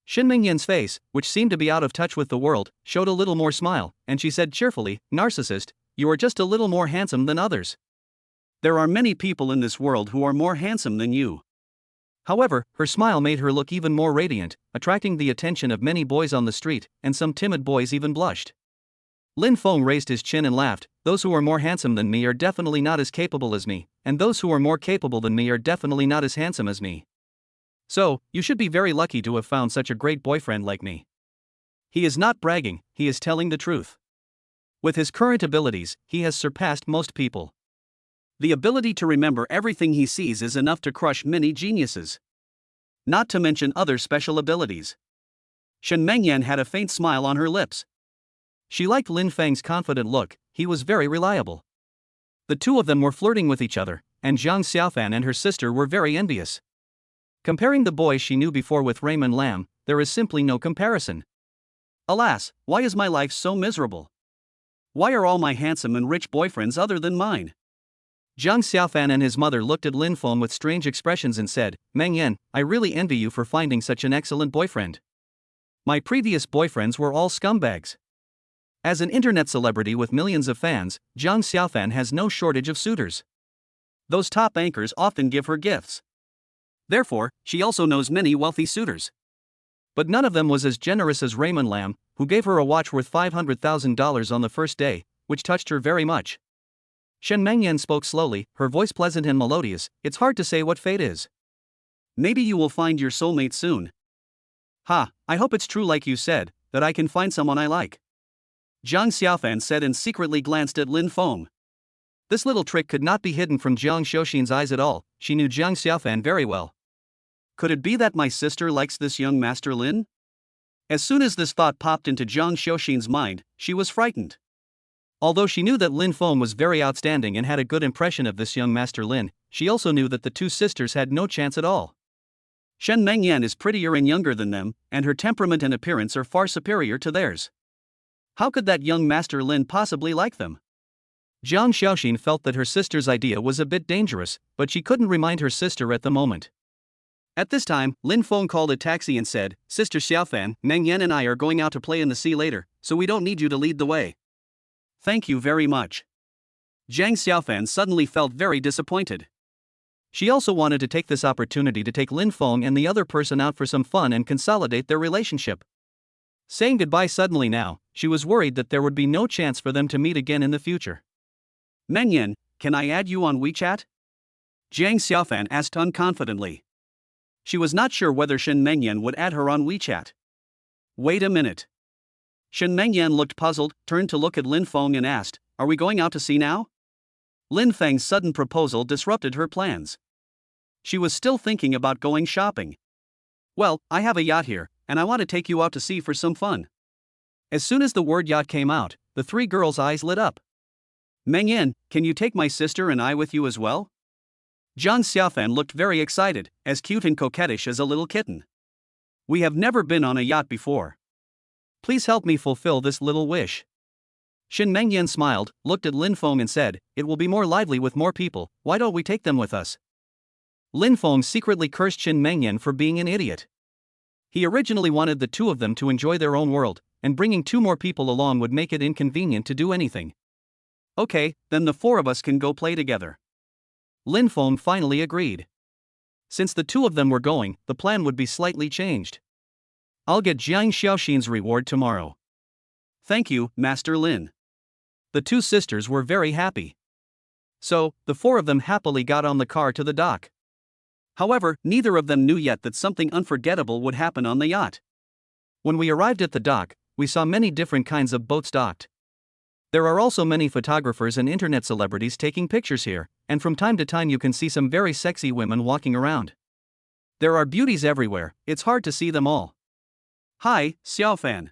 Shen Mengyan's face, which seemed to be out of touch with the world, showed a little more smile, and she said cheerfully, narcissist, you are just a little more handsome than others. There are many people in this world who are more handsome than you. However, her smile made her look even more radiant, attracting the attention of many boys on the street, and some timid boys even blushed. Lin Fong raised his chin and laughed, those who are more handsome than me are definitely not as capable as me, and those who are more capable than me are definitely not as handsome as me. So, you should be very lucky to have found such a great boyfriend like me. He is not bragging, he is telling the truth. With his current abilities, he has surpassed most people. The ability to remember everything he sees is enough to crush many geniuses. Not to mention other special abilities. Shen Mengyan had a faint smile on her lips. She liked Lin Feng's confident look, he was very reliable. The two of them were flirting with each other, and Zhang Xiaofan and her sister were very envious. Comparing the boys she knew before with Raymond Lam, there is simply no comparison. Alas, why is my life so miserable? Why are all my handsome and rich boyfriends other than mine? Jiang Xiaofan and his mother looked at Lin Fong with strange expressions and said, Meng Yan, I really envy you for finding such an excellent boyfriend. My previous boyfriends were all scumbags. As an internet celebrity with millions of fans, Jiang Xiaofan has no shortage of suitors. Those top anchors often give her gifts. Therefore, she also knows many wealthy suitors. But none of them was as generous as Raymond Lam, who gave her a watch worth $500,000 on the first day, which touched her very much. Shen Mengyan spoke slowly, her voice pleasant and melodious. It's hard to say what fate is. Maybe you will find your soulmate soon. Ha, I hope it's true like you said, that I can find someone I like. Jiang Xiaofan said and secretly glanced at Lin Fong. This little trick could not be hidden from Jiang Xiaoxin's eyes at all. She knew Jiang Xiaofan very well. Could it be that my sister likes this young Master Lin? As soon as this thought popped into Jiang Xiaoxin's mind, she was frightened. Although she knew that Lin Fong was very outstanding and had a good impression of this young Master Lin, she also knew that the two sisters had no chance at all. Shen Mengyan is prettier and younger than them, and her temperament and appearance are far superior to theirs. How could that young Master Lin possibly like them? Jiang Xiaoxin felt that her sister's idea was a bit dangerous, but she couldn't remind her sister at the moment. At this time, Lin Fong called a taxi and said, Sister Xiaofan, Meng Yan and I are going out to play in the sea later, so we don't need you to lead the way. Thank you very much. Jiang Xiaofan suddenly felt very disappointed. She also wanted to take this opportunity to take Lin Fong and the other person out for some fun and consolidate their relationship. Saying goodbye suddenly now, she was worried that there would be no chance for them to meet again in the future. Meng Yan, can I add you on WeChat? Jiang Xiaofan asked unconfidently. She was not sure whether Shen Mengyan would add her on WeChat. Wait a minute. Shen Mengyan looked puzzled, turned to look at Lin Fong and asked, Are we going out to sea now? Lin Feng's sudden proposal disrupted her plans. She was still thinking about going shopping. Well, I have a yacht here, and I want to take you out to sea for some fun. As soon as the word yacht came out, the three girls' eyes lit up. Meng Yan, can you take my sister and I with you as well? Jiang Xiaofan looked very excited, as cute and coquettish as a little kitten. We have never been on a yacht before. Please help me fulfill this little wish. Shen Mengyan smiled, looked at Lin Fong and said, It will be more lively with more people, why don't we take them with us? Lin Fong secretly cursed Shen Mengyan for being an idiot. He originally wanted the two of them to enjoy their own world, and bringing two more people along would make it inconvenient to do anything. Okay, then the four of us can go play together. Lin Fong finally agreed. Since the two of them were going, the plan would be slightly changed. I'll get Jiang Xiaoxin's reward tomorrow. Thank you, Master Lin. The two sisters were very happy. So, the four of them happily got on the car to the dock. However, neither of them knew yet that something unforgettable would happen on the yacht. When we arrived at the dock, we saw many different kinds of boats docked. There are also many photographers and internet celebrities taking pictures here, and from time to time you can see some very sexy women walking around. There are beauties everywhere, it's hard to see them all. Hi, Xiaofan.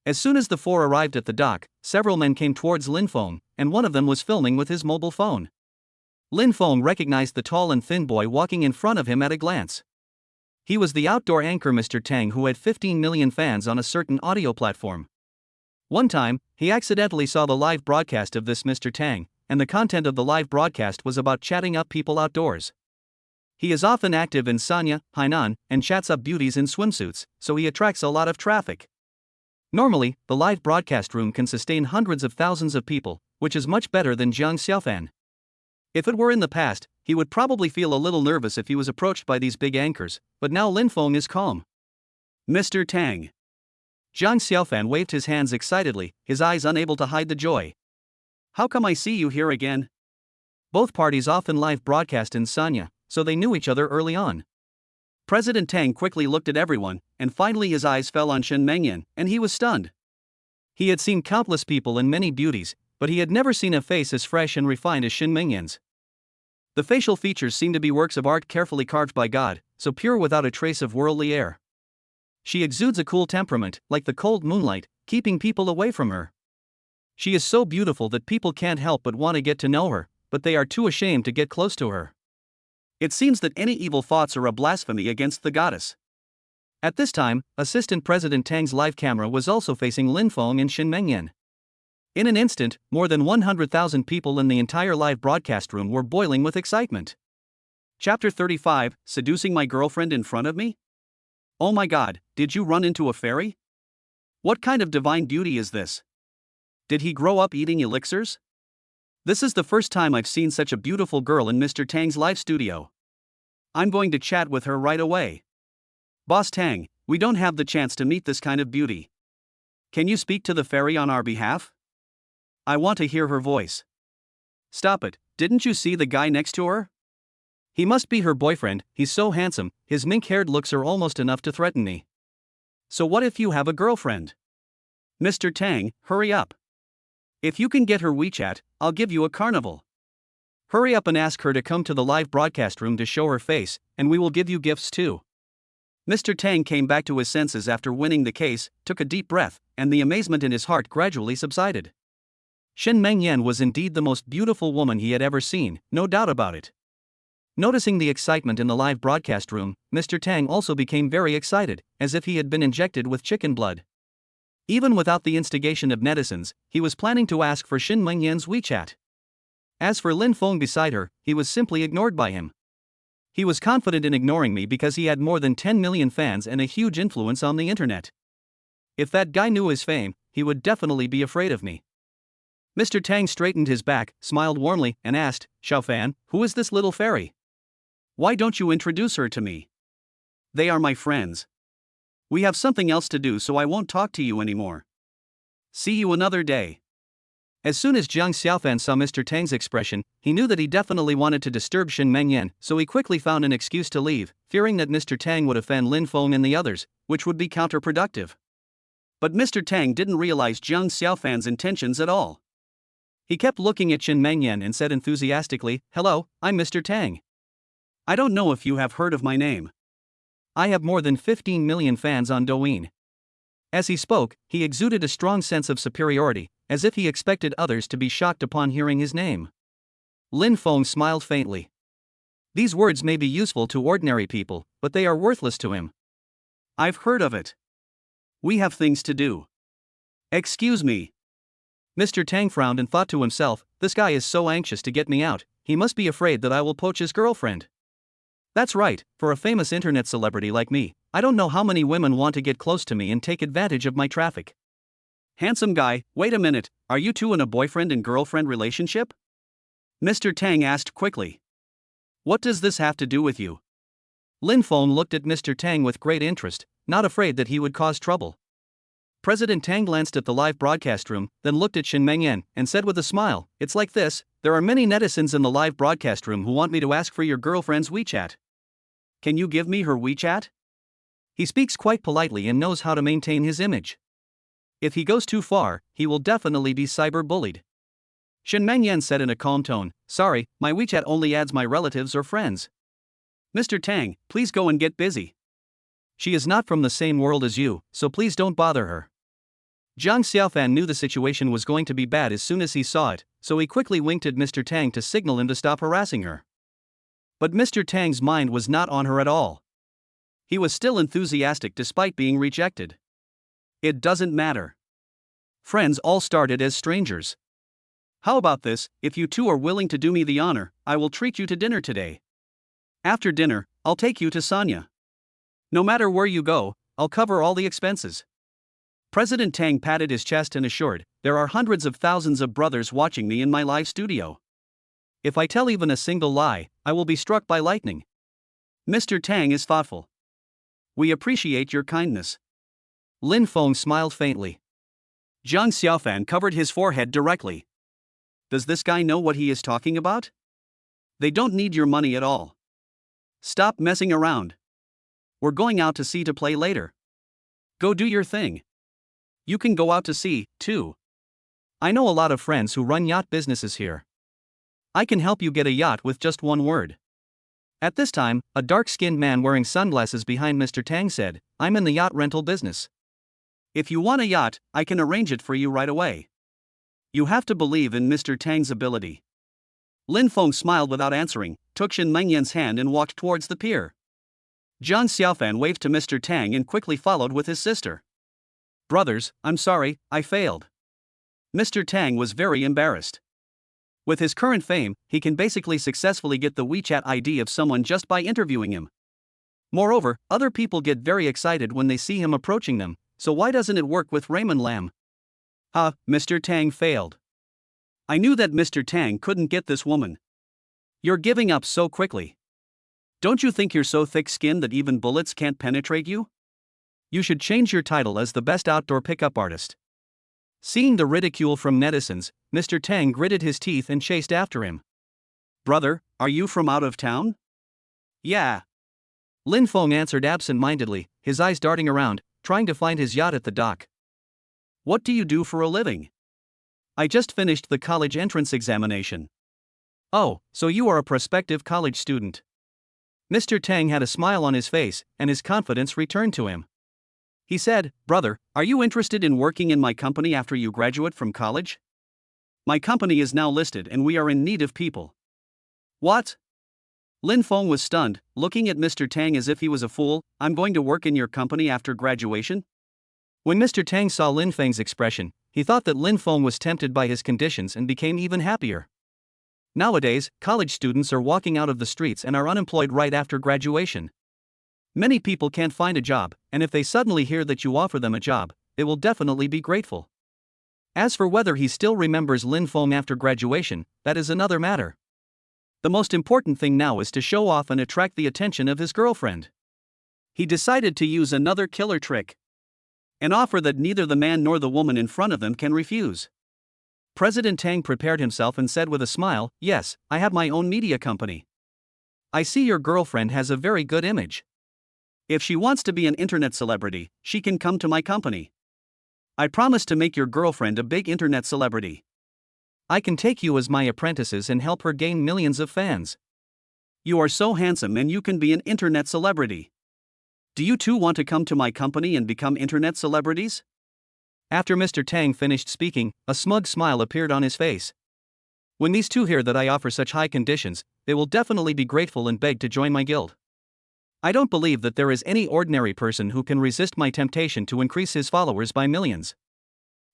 As soon as the four arrived at the dock, several men came towards Lin Fong, and one of them was filming with his mobile phone. Lin Fong recognized the tall and thin boy walking in front of him at a glance. He was the outdoor anchor Mr. Tang who had 15 million fans on a certain audio platform. One time, he accidentally saw the live broadcast of this Mr. Tang, and the content of the live broadcast was about chatting up people outdoors. He is often active in Sanya, Hainan, and chats up beauties in swimsuits, so he attracts a lot of traffic. Normally, the live broadcast room can sustain hundreds of thousands of people, which is much better than Jiang Xiaofan. If it were in the past, he would probably feel a little nervous if he was approached by these big anchors, but now Lin Fong is calm. Mr. Tang. Jiang Xiaofan waved his hands excitedly, his eyes unable to hide the joy. How come I see you here again? Both parties often live broadcast in Sanya, so they knew each other early on. President Tang quickly looked at everyone, and finally his eyes fell on Shen Mengyan, and he was stunned. He had seen countless people and many beauties, but he had never seen a face as fresh and refined as Shen Mengyan's. The facial features seemed to be works of art carefully carved by God, so pure without a trace of worldly air. She exudes a cool temperament, like the cold moonlight, keeping people away from her. She is so beautiful that people can't help but want to get to know her, but they are too ashamed to get close to her. It seems that any evil thoughts are a blasphemy against the goddess. At this time, Assistant President Tang's live camera was also facing Lin Fong and Shin Mengyan. In an instant, more than 100,000 people in the entire live broadcast room were boiling with excitement. Chapter 35, Seducing My Girlfriend in Front of Me? Oh my god, did you run into a fairy? What kind of divine beauty is this? Did he grow up eating elixirs? This is the first time I've seen such a beautiful girl in Mr. Tang's live studio. I'm going to chat with her right away. Boss Tang, we don't have the chance to meet this kind of beauty. Can you speak to the fairy on our behalf? I want to hear her voice. Stop it, didn't you see the guy next to her? He must be her boyfriend, he's so handsome, his mink-haired looks are almost enough to threaten me. So what if you have a girlfriend? Mr. Tang, hurry up. If you can get her WeChat, I'll give you a carnival. Hurry up and ask her to come to the live broadcast room to show her face, and we will give you gifts too. Mr. Tang came back to his senses after winning the case, took a deep breath, and the amazement in his heart gradually subsided. Shin Mengyan was indeed the most beautiful woman he had ever seen, no doubt about it. Noticing the excitement in the live broadcast room, Mr. Tang also became very excited, as if he had been injected with chicken blood. Even without the instigation of netizens, he was planning to ask for Shin Mengyan's WeChat. As for Lin Fong beside her, he was simply ignored by him. He was confident in ignoring me because he had more than 10 million fans and a huge influence on the internet. If that guy knew his fame, he would definitely be afraid of me. Mr. Tang straightened his back, smiled warmly, and asked, Xiaofan, who is this little fairy? Why don't you introduce her to me? They are my friends. We have something else to do, so I won't talk to you anymore. See you another day. As soon as Jiang Xiaofan saw Mr. Tang's expression, he knew that he definitely wanted to disturb Shin Mengyan, so he quickly found an excuse to leave, fearing that Mr. Tang would offend Lin Fong and the others, which would be counterproductive. But Mr. Tang didn't realize Jiang Xiaofan's intentions at all. He kept looking at Shin Mengyan and said enthusiastically, Hello, I'm Mr. Tang. I don't know if you have heard of my name. I have more than 15 million fans on Douyin. As he spoke, he exuded a strong sense of superiority, as if he expected others to be shocked upon hearing his name. Lin Fong smiled faintly. These words may be useful to ordinary people, but they are worthless to him. I've heard of it. We have things to do. Excuse me. Mr. Tang frowned and thought to himself, this guy is so anxious to get me out, he must be afraid that I will poach his girlfriend. That's right, for a famous internet celebrity like me, I don't know how many women want to get close to me and take advantage of my traffic. Handsome guy, wait a minute, are you two in a boyfriend and girlfriend relationship? Mr. Tang asked quickly. What does this have to do with you? Lin Fong looked at Mr. Tang with great interest, not afraid that he would cause trouble. President Tang glanced at the live broadcast room, then looked at Shin Mengyan, and said with a smile, It's like this, there are many netizens in the live broadcast room who want me to ask for your girlfriend's WeChat. Can you give me her WeChat? He speaks quite politely and knows how to maintain his image. If he goes too far, he will definitely be cyber-bullied. Shin Mengyan said in a calm tone, Sorry, my WeChat only adds my relatives or friends. Mr. Tang, please go and get busy. She is not from the same world as you, so please don't bother her. Jiang Xiaofan knew the situation was going to be bad as soon as he saw it, so he quickly winked at Mr. Tang to signal him to stop harassing her. But Mr. Tang's mind was not on her at all. He was still enthusiastic despite being rejected. It doesn't matter. Friends all started as strangers. How about this, if you two are willing to do me the honor, I will treat you to dinner today. After dinner, I'll take you to Sanya. No matter where you go, I'll cover all the expenses. President Tang patted his chest and assured, There are hundreds of thousands of brothers watching me in my live studio. If I tell even a single lie, I will be struck by lightning. Mr. Tang is thoughtful. We appreciate your kindness. Lin Fong smiled faintly. Jiang Xiaofan covered his forehead directly. Does this guy know what he is talking about? They don't need your money at all. Stop messing around. We're going out to sea to play later. Go do your thing. You can go out to sea, too. I know a lot of friends who run yacht businesses here. I can help you get a yacht with just one word. At this time, a dark-skinned man wearing sunglasses behind Mr. Tang said, I'm in the yacht rental business. If you want a yacht, I can arrange it for you right away. You have to believe in Mr. Tang's ability. Lin Fong smiled without answering, took Shin Mengyan's hand and walked towards the pier. Jiang Xiaofan waved to Mr. Tang and quickly followed with his sister. Brothers, I'm sorry, I failed. Mr. Tang was very embarrassed. With his current fame, he can basically successfully get the WeChat ID of someone just by interviewing him. Moreover, other people get very excited when they see him approaching them, so why doesn't it work with Raymond Lam? Mr. Tang failed. I knew that Mr. Tang couldn't get this woman. You're giving up so quickly. Don't you think you're so thick-skinned that even bullets can't penetrate you? You should change your title as the best outdoor pickup artist. Seeing the ridicule from netizens, Mr. Tang gritted his teeth and chased after him. Brother, are you from out of town? Yeah. Lin Fong answered absent-mindedly, his eyes darting around, trying to find his yacht at the dock. What do you do for a living? I just finished the college entrance examination. Oh, so you are a prospective college student. Mr. Tang had a smile on his face, and his confidence returned to him. He said, Brother, are you interested in working in my company after you graduate from college? My company is now listed and we are in need of people. What? Lin Fong was stunned, looking at Mr. Tang as if he was a fool. I'm going to work in your company after graduation? When Mr. Tang saw Lin Feng's expression, he thought that Lin Fong was tempted by his conditions and became even happier. Nowadays, college students are walking out of the streets and are unemployed right after graduation. Many people can't find a job, and if they suddenly hear that you offer them a job, they will definitely be grateful. As for whether he still remembers Lin Fong after graduation, that is another matter. The most important thing now is to show off and attract the attention of his girlfriend. He decided to use another killer trick. An offer that neither the man nor the woman in front of them can refuse. President Tang prepared himself and said with a smile, Yes, I have my own media company. I see your girlfriend has a very good image. If she wants to be an internet celebrity, she can come to my company. I promise to make your girlfriend a big internet celebrity. I can take you as my apprentices and help her gain millions of fans. You are so handsome and you can be an internet celebrity. Do you too want to come to my company and become internet celebrities? After Mr. Tang finished speaking, a smug smile appeared on his face. When these two hear that I offer such high conditions, they will definitely be grateful and beg to join my guild. I don't believe that there is any ordinary person who can resist my temptation to increase his followers by millions.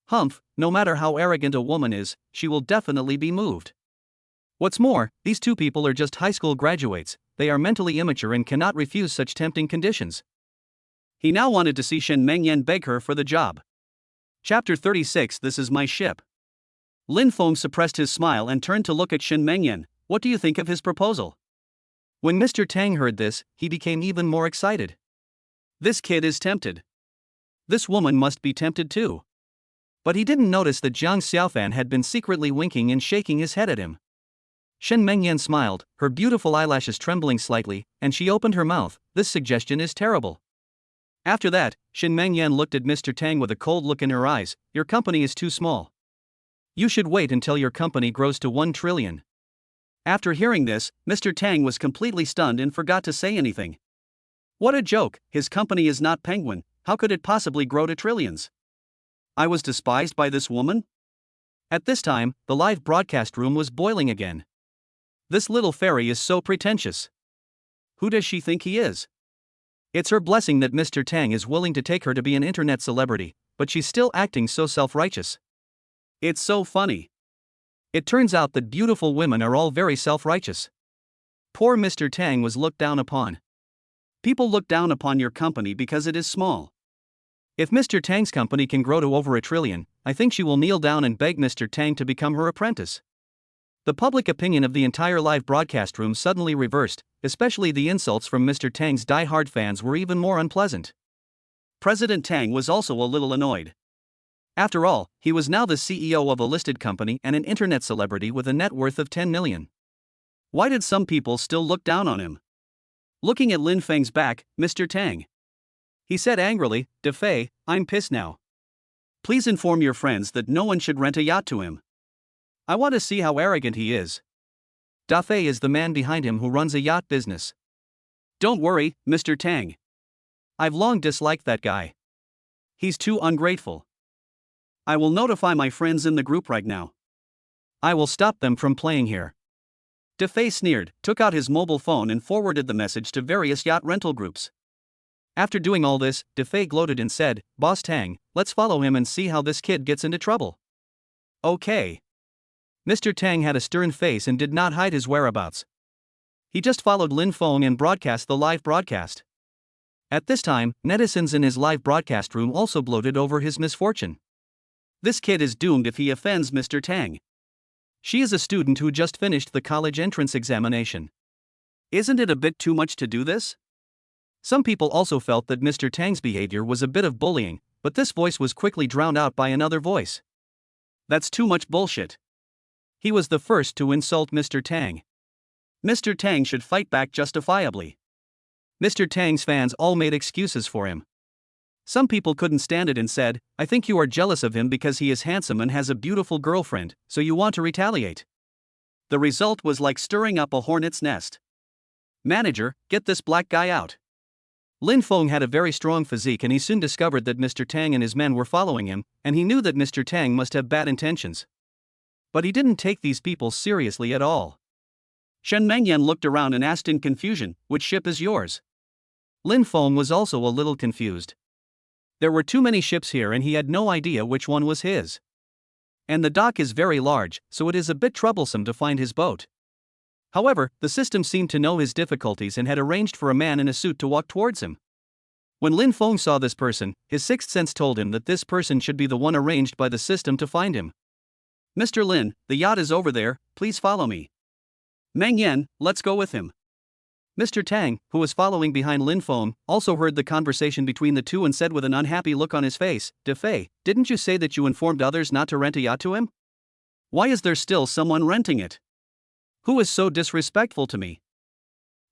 Humph, no matter how arrogant a woman is, she will definitely be moved. What's more, these two people are just high school graduates, they are mentally immature and cannot refuse such tempting conditions. He now wanted to see Shen Mengyan beg her for the job. Chapter 36 This is my ship. Lin Fong suppressed his smile and turned to look at Shen Mengyan. What do you think of his proposal? When Mr. Tang heard this, he became even more excited. This kid is tempted. This woman must be tempted too. But he didn't notice that Jiang Xiaofan had been secretly winking and shaking his head at him. Shen Mengyan smiled, her beautiful eyelashes trembling slightly, and she opened her mouth. This suggestion is terrible. After that, Shen Mengyan looked at Mr. Tang with a cold look in her eyes. Your company is too small. You should wait until your company grows to 1 trillion. After hearing this, Mr. Tang was completely stunned and forgot to say anything. What a joke, his company is not Penguin, how could it possibly grow to trillions? I was despised by this woman? At this time, the live broadcast room was boiling again. This little fairy is so pretentious. Who does she think he is? It's her blessing that Mr. Tang is willing to take her to be an internet celebrity, but she's still acting so self-righteous. It's so funny. It turns out that beautiful women are all very self-righteous. Poor Mr. Tang was looked down upon. People look down upon your company because it is small. If Mr. Tang's company can grow to over 1 trillion, I think she will kneel down and beg Mr. Tang to become her apprentice. The public opinion of the entire live broadcast room suddenly reversed, especially the insults from Mr. Tang's die-hard fans were even more unpleasant. President Tang was also a little annoyed. After all, he was now the CEO of a listed company and an internet celebrity with a net worth of 10 million. Why did some people still look down on him? Looking at Lin Feng's back, Mr. Tang. He said angrily, "Da Fei, I'm pissed now. Please inform your friends that no one should rent a yacht to him. I want to see how arrogant he is." Da Fei is the man behind him who runs a yacht business. Don't worry, Mr. Tang. I've long disliked that guy. He's too ungrateful. I will notify my friends in the group right now. I will stop them from playing here. DeFei sneered, took out his mobile phone and forwarded the message to various yacht rental groups. After doing all this, DeFei gloated and said, "Boss Tang, let's follow him and see how this kid gets into trouble." Okay. Mr. Tang had a stern face and did not hide his whereabouts. He just followed Lin Fong and broadcast the live broadcast. At this time, netizens in his live broadcast room also gloated over his misfortune. This kid is doomed if he offends Mr. Tang. She is a student who just finished the college entrance examination. Isn't it a bit too much to do this? Some people also felt that Mr. Tang's behavior was a bit of bullying, but this voice was quickly drowned out by another voice. That's too much bullshit. He was the first to insult Mr. Tang. Mr. Tang should fight back justifiably. Mr. Tang's fans all made excuses for him. Some people couldn't stand it and said, "I think you are jealous of him because he is handsome and has a beautiful girlfriend, so you want to retaliate." The result was like stirring up a hornet's nest. Manager, get this black guy out. Lin Fong had a very strong physique and he soon discovered that Mr. Tang and his men were following him, and he knew that Mr. Tang must have bad intentions. But he didn't take these people seriously at all. Shen Mengyan looked around and asked in confusion, "Which ship is yours?" Lin Fong was also a little confused. There were too many ships here and he had no idea which one was his. And the dock is very large, so it is a bit troublesome to find his boat. However, the system seemed to know his difficulties and had arranged for a man in a suit to walk towards him. When Lin Fong saw this person, his sixth sense told him that this person should be the one arranged by the system to find him. "Mr. Lin, the yacht is over there, please follow me." "Meng Yan, let's go with him." Mr. Tang, who was following behind Lin Fong, also heard the conversation between the two and said with an unhappy look on his face, "DeFei, didn't you say that you informed others not to rent a yacht to him? Why is there still someone renting it? Who is so disrespectful to me?"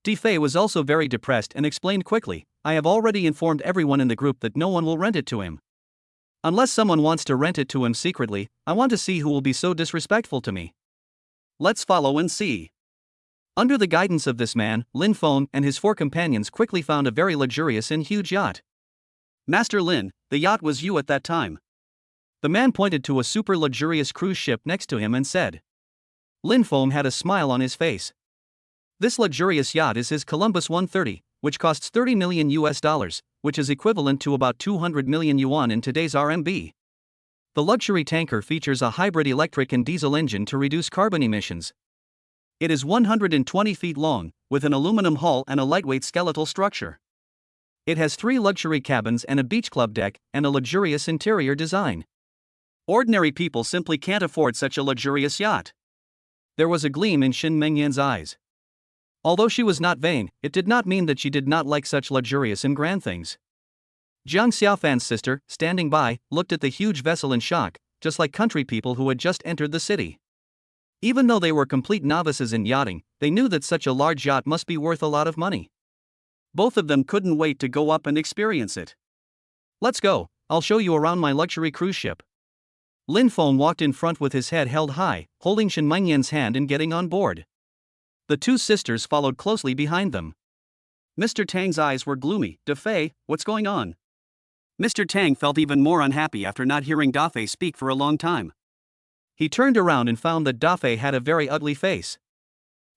DeFei was also very depressed and explained quickly, "I have already informed everyone in the group that no one will rent it to him. Unless someone wants to rent it to him secretly, I want to see who will be so disrespectful to me. Let's follow and see." Under the guidance of this man, Lin Fong and his 4 companions quickly found a very luxurious and huge yacht. "Master Lin, the yacht was you at that time." The man pointed to a super luxurious cruise ship next to him and said. Lin Fong had a smile on his face. This luxurious yacht is his Columbus 130, which costs $30 million, which is equivalent to about 200 million yuan in today's RMB. The luxury tanker features a hybrid electric and diesel engine to reduce carbon emissions. It is 120 feet long, with an aluminum hull and a lightweight skeletal structure. It has 3 luxury cabins and a beach club deck, and a luxurious interior design. Ordinary people simply can't afford such a luxurious yacht. There was a gleam in Shen Mengyan's eyes. Although she was not vain, it did not mean that she did not like such luxurious and grand things. Jiang Xiaofan's sister, standing by, looked at the huge vessel in shock, just like country people who had just entered the city. Even though they were complete novices in yachting, they knew that such a large yacht must be worth a lot of money. Both of them couldn't wait to go up and experience it. "Let's go, I'll show you around my luxury cruise ship." Lin Fong walked in front with his head held high, holding Shen Mengyan's hand and getting on board. The 2 sisters followed closely behind them. Mr. Tang's eyes were gloomy. "DeFei, what's going on?" Mr. Tang felt even more unhappy after not hearing DeFei speak for a long time. He turned around and found that DeFei had a very ugly face.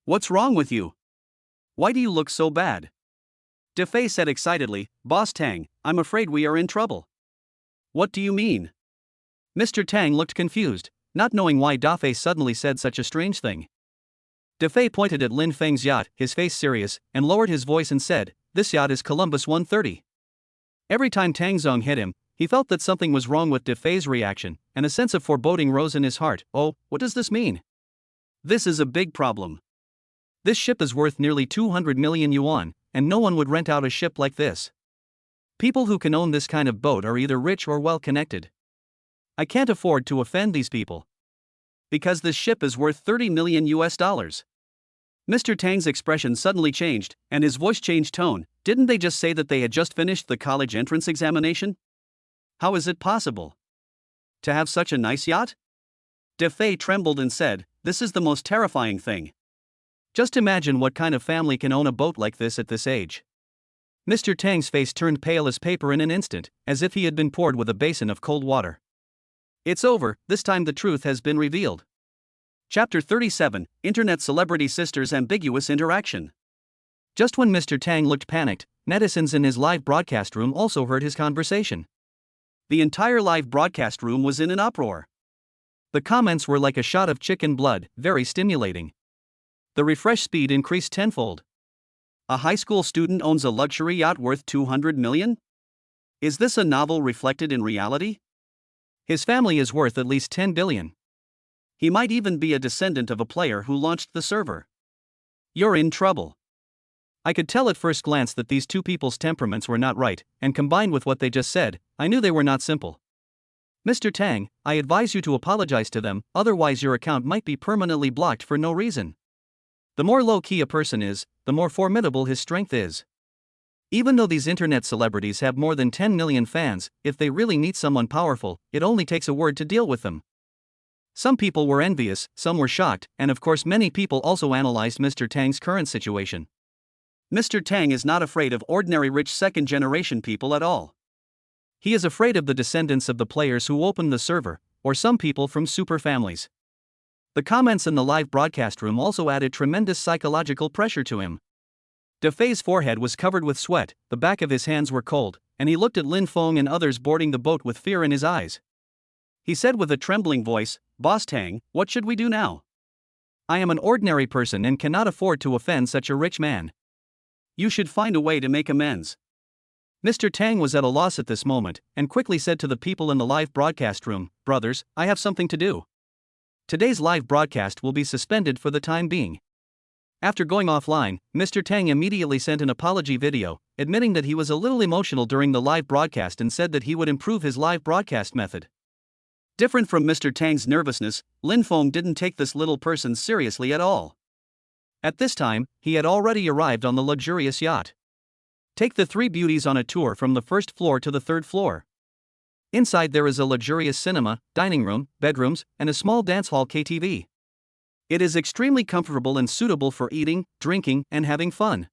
"What's wrong with you? Why do you look so bad?" DeFei said excitedly, "Boss Tang, I'm afraid we are in trouble." "What do you mean?" Mr. Tang looked confused, not knowing why DeFei suddenly said such a strange thing. DeFei pointed at Lin Feng's yacht, his face serious, and lowered his voice and said, "This yacht is Columbus 130. Every time Tang Zong hit him, he felt that something was wrong with DeFei's reaction, and a sense of foreboding rose in his heart. "Oh, what does this mean? This is a big problem. This ship is worth nearly 200 million yuan, and no one would rent out a ship like this. People who can own this kind of boat are either rich or well connected. I can't afford to offend these people. Because this ship is worth $30 million. Mr. Tang's expression suddenly changed, and his voice changed tone. "Didn't they just say that they had just finished the college entrance examination? How is it possible to have such a nice yacht?" DeFei trembled and said, "This is the most terrifying thing. Just imagine what kind of family can own a boat like this at this age." Mr. Tang's face turned pale as paper in an instant, as if he had been poured with a basin of cold water. "It's over, this time the truth has been revealed." Chapter 37, Internet Celebrity Sisters' Ambiguous Interaction. Just when Mr. Tang looked panicked, netizens in his live broadcast room also heard his conversation. The entire live broadcast room was in an uproar. The comments were like a shot of chicken blood, very stimulating. The refresh speed increased tenfold. A high school student owns a luxury yacht worth 200 million? Is this a novel reflected in reality? His family is worth at least 10 billion. He might even be a descendant of a player who launched the server. You're in trouble. I could tell at first glance that these two people's temperaments were not right, and combined with what they just said, I knew they were not simple. Mr. Tang, I advise you to apologize to them, otherwise your account might be permanently blocked for no reason. The more low-key a person is, the more formidable his strength is. Even though these internet celebrities have more than 10 million fans, if they really meet someone powerful, it only takes a word to deal with them. Some people were envious, some were shocked, and of course many people also analyzed Mr. Tang's current situation. Mr. Tang is not afraid of ordinary rich second-generation people at all. He is afraid of the descendants of the players who opened the server, or some people from super families. The comments in the live broadcast room also added tremendous psychological pressure to him. Defei's forehead was covered with sweat, the back of his hands were cold, and he looked at Lin Fong and others boarding the boat with fear in his eyes. He said with a trembling voice, "Boss Tang, what should we do now? I am an ordinary person and cannot afford to offend such a rich man. You should find a way to make amends." Mr. Tang was at a loss at this moment, and quickly said to the people in the live broadcast room, "Brothers, I have something to do. Today's live broadcast will be suspended for the time being." After going offline, Mr. Tang immediately sent an apology video, admitting that he was a little emotional during the live broadcast and said that he would improve his live broadcast method. Different from Mr. Tang's nervousness, Lin Fong didn't take this little person seriously at all. At this time, he had already arrived on the luxurious yacht. Take the three beauties on a tour from the first floor to the third floor. Inside there is a luxurious cinema, dining room, bedrooms, and a small dance hall KTV. It is extremely comfortable and suitable for eating, drinking, and having fun.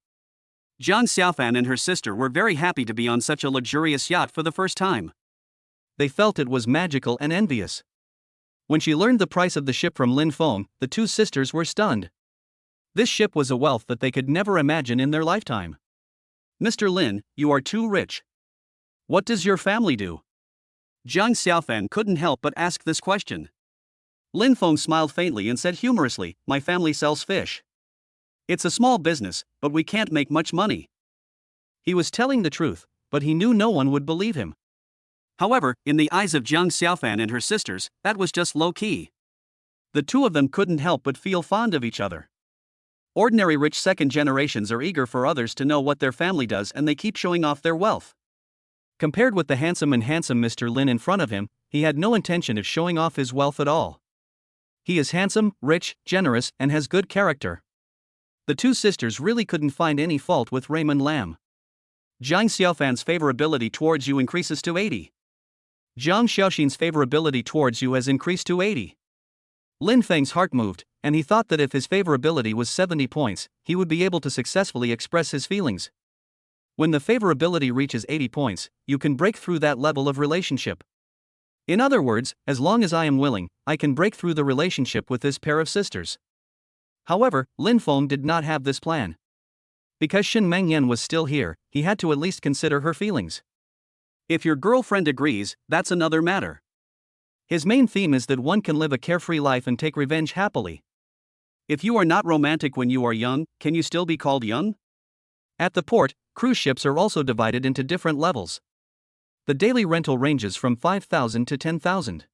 Zhang Xiaofan and her sister were very happy to be on such a luxurious yacht for the first time. They felt it was magical and envious. When she learned the price of the ship from Lin Fong, the two sisters were stunned. This ship was a wealth that they could never imagine in their lifetime. "Mr. Lin, you are too rich. What does your family do?" Zhang Xiaofan couldn't help but ask this question. Lin Fong smiled faintly and said humorously, "My family sells fish. It's a small business, but we can't make much money." He was telling the truth, but he knew no one would believe him. However, in the eyes of Zhang Xiaofan and her sisters, that was just low-key. The two of them couldn't help but feel fond of each other. Ordinary rich second generations are eager for others to know what their family does, and they keep showing off their wealth. Compared with the handsome Mr. Lin in front of him, he had no intention of showing off his wealth at all. He is handsome, rich, generous, and has good character. The two sisters really couldn't find any fault with Raymond Lam. Zhang Xiaofan's favorability towards you increases to 80. Zhang Xiaoxin's favorability towards you has increased to 80. Lin Feng's heart moved, and he thought that if his favorability was 70 points, he would be able to successfully express his feelings. When the favorability reaches 80 points, you can break through that level of relationship. In other words, as long as I am willing, I can break through the relationship with this pair of sisters. However, Lin Fong did not have this plan. Because Shin Mengyan was still here, he had to at least consider her feelings. If your girlfriend agrees, that's another matter. His main theme is that one can live a carefree life and take revenge happily. If you are not romantic when you are young, can you still be called young? At the port, cruise ships are also divided into different levels. The daily rental ranges from 5,000 to 10,000.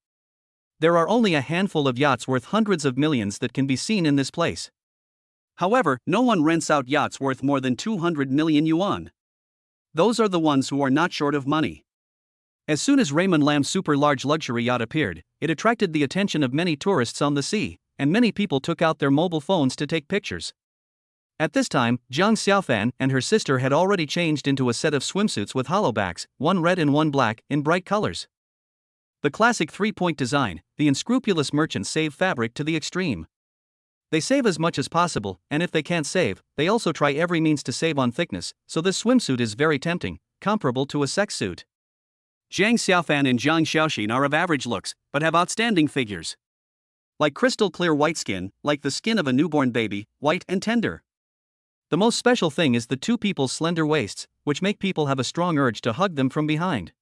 There are only a handful of yachts worth hundreds of millions that can be seen in this place. However, no one rents out yachts worth more than 200 million yuan. Those are the ones who are not short of money. As soon as Raymond Lam's super large luxury yacht appeared, it attracted the attention of many tourists on the sea, and many people took out their mobile phones to take pictures. At this time, Zhang Xiaofan and her sister had already changed into a set of swimsuits with hollow backs, one red and one black, in bright colors. The classic three-point design, the unscrupulous merchants save fabric to the extreme. They save as much as possible, and if they can't save, they also try every means to save on thickness, so this swimsuit is very tempting, comparable to a sex suit. Zhang Xiaofan and Zhang Xiaoxin are of average looks, but have outstanding figures. Like crystal clear white skin, like the skin of a newborn baby, white and tender. The most special thing is the two people's slender waists, which make people have a strong urge to hug them from behind.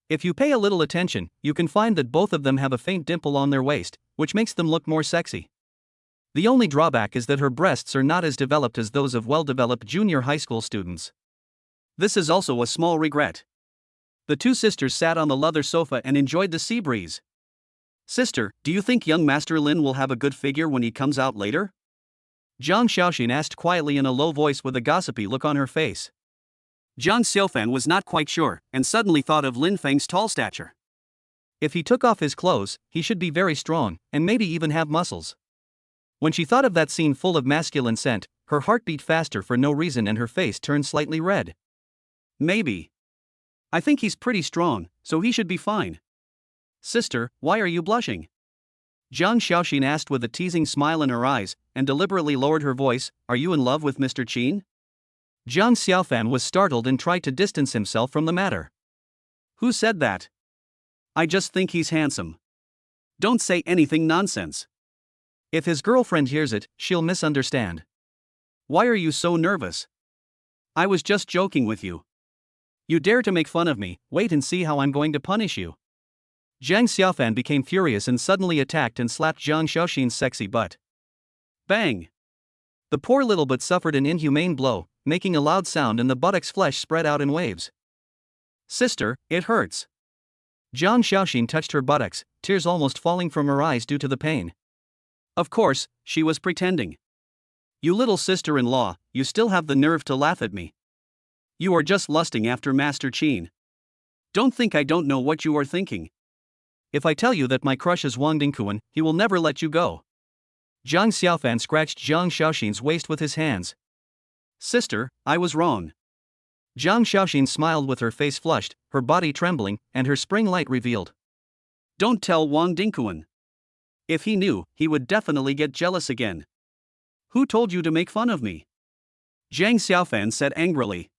If you pay a little attention, you can find that both of them have a faint dimple on their waist, which makes them look more sexy. The only drawback is that her breasts are not as developed as those of well-developed junior high school students. This is also a small regret. The two sisters sat on the leather sofa and enjoyed the sea breeze. Sister, do you think young Master Lin will have a good figure when he comes out later? Zhang Xiaoxin asked quietly in a low voice with a gossipy look on her face. Zhang Xiaofan was not quite sure, and suddenly thought of Lin Feng's tall stature. If he took off his clothes, he should be very strong, and maybe even have muscles. When she thought of that scene full of masculine scent, her heart beat faster for no reason and her face turned slightly red. Maybe. I think he's pretty strong, so he should be fine. Sister, why are you blushing? Zhang Xiaoxin asked with a teasing smile in her eyes, and deliberately lowered her voice. Are you in love with Mr. Qin? Zhang Xiaofan was startled and tried to distance himself from the matter. Who said that? I just think he's handsome. Don't say anything nonsense. If his girlfriend hears it, she'll misunderstand. Why are you so nervous? I was just joking with you. You dare to make fun of me, wait and see how I'm going to punish you. Zhang Xiaofan became furious and suddenly attacked and slapped Zhang Xiaoxin's sexy butt. Bang! The poor little butt suffered an inhumane blow, making a loud sound and the buttock's flesh spread out in waves. Sister, it hurts. Zhang Xiaoxin touched her buttocks, tears almost falling from her eyes due to the pain. Of course, she was pretending. You little sister-in-law, you still have the nerve to laugh at me. You are just lusting after Master Qin. Don't think I don't know what you are thinking. If I tell you that my crush is Wang Dingkuan, he will never let you go. Zhang Xiaofan scratched Zhang Xiaoxin's waist with his hands. Sister, I was wrong. Zhang Xiaoxin smiled with her face flushed, her body trembling, and her spring light revealed. Don't tell Wang Dingkuan. If he knew, he would definitely get jealous again. Who told you to make fun of me? Zhang Xiaofan said angrily.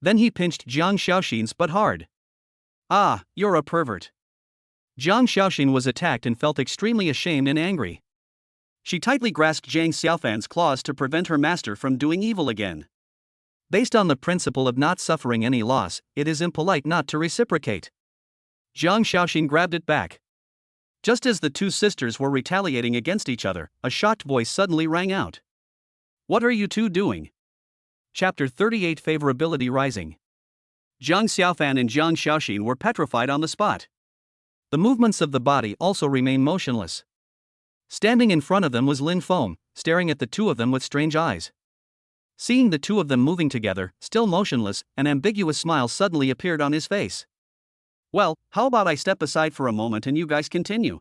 Then he pinched Zhang Xiaoxin's butt hard. Ah, you're a pervert. Zhang Xiaoxin was attacked and felt extremely ashamed and angry. She tightly grasped Zhang Xiaofan's claws to prevent her master from doing evil again. Based on the principle of not suffering any loss, it is impolite not to reciprocate. Zhang Xiaoxin grabbed it back. Just as the two sisters were retaliating against each other, a shocked voice suddenly rang out. What are you two doing? Chapter 38 Favorability Rising. Zhang Xiaofan and Zhang Xiaoxin were petrified on the spot. The movements of the body also remained motionless. Standing in front of them was Lin Fong, staring at the two of them with strange eyes. Seeing the two of them moving together, still motionless, an ambiguous smile suddenly appeared on his face. Well, how about I step aside for a moment and you guys continue?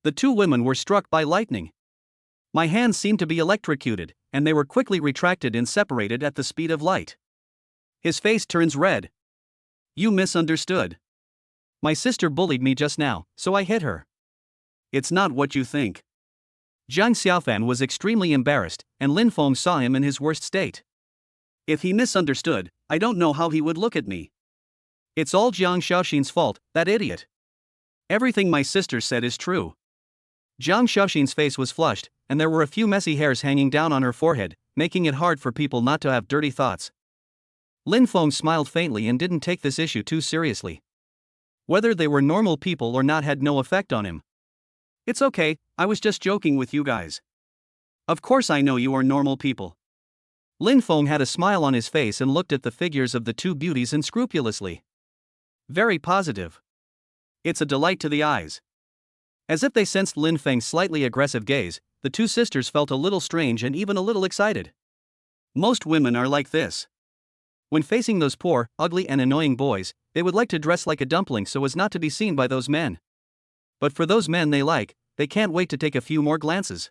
The two women were struck by lightning. My hands seemed to be electrocuted, and they were quickly retracted and separated at the speed of light. His face turns red. You misunderstood. My sister bullied me just now, so I hit her. It's not what you think. Zhang Xiaofan was extremely embarrassed, and Lin Fong saw him in his worst state. If he misunderstood, I don't know how he would look at me. It's all Zhang Xiaoxin's fault, that idiot. Everything my sister said is true. Zhang Xiaoxin's face was flushed, and there were a few messy hairs hanging down on her forehead, making it hard for people not to have dirty thoughts. Lin Fong smiled faintly and didn't take this issue too seriously. Whether they were normal people or not had no effect on him. It's okay, I was just joking with you guys. Of course I know you are normal people. Lin Fong had a smile on his face and looked at the figures of the two beauties unscrupulously. Very positive. It's a delight to the eyes. As if they sensed Lin Feng's slightly aggressive gaze, the two sisters felt a little strange and even a little excited. Most women are like this. When facing those poor, ugly and annoying boys, they would like to dress like a dumpling so as not to be seen by those men. But for those men they can't wait to take a few more glances.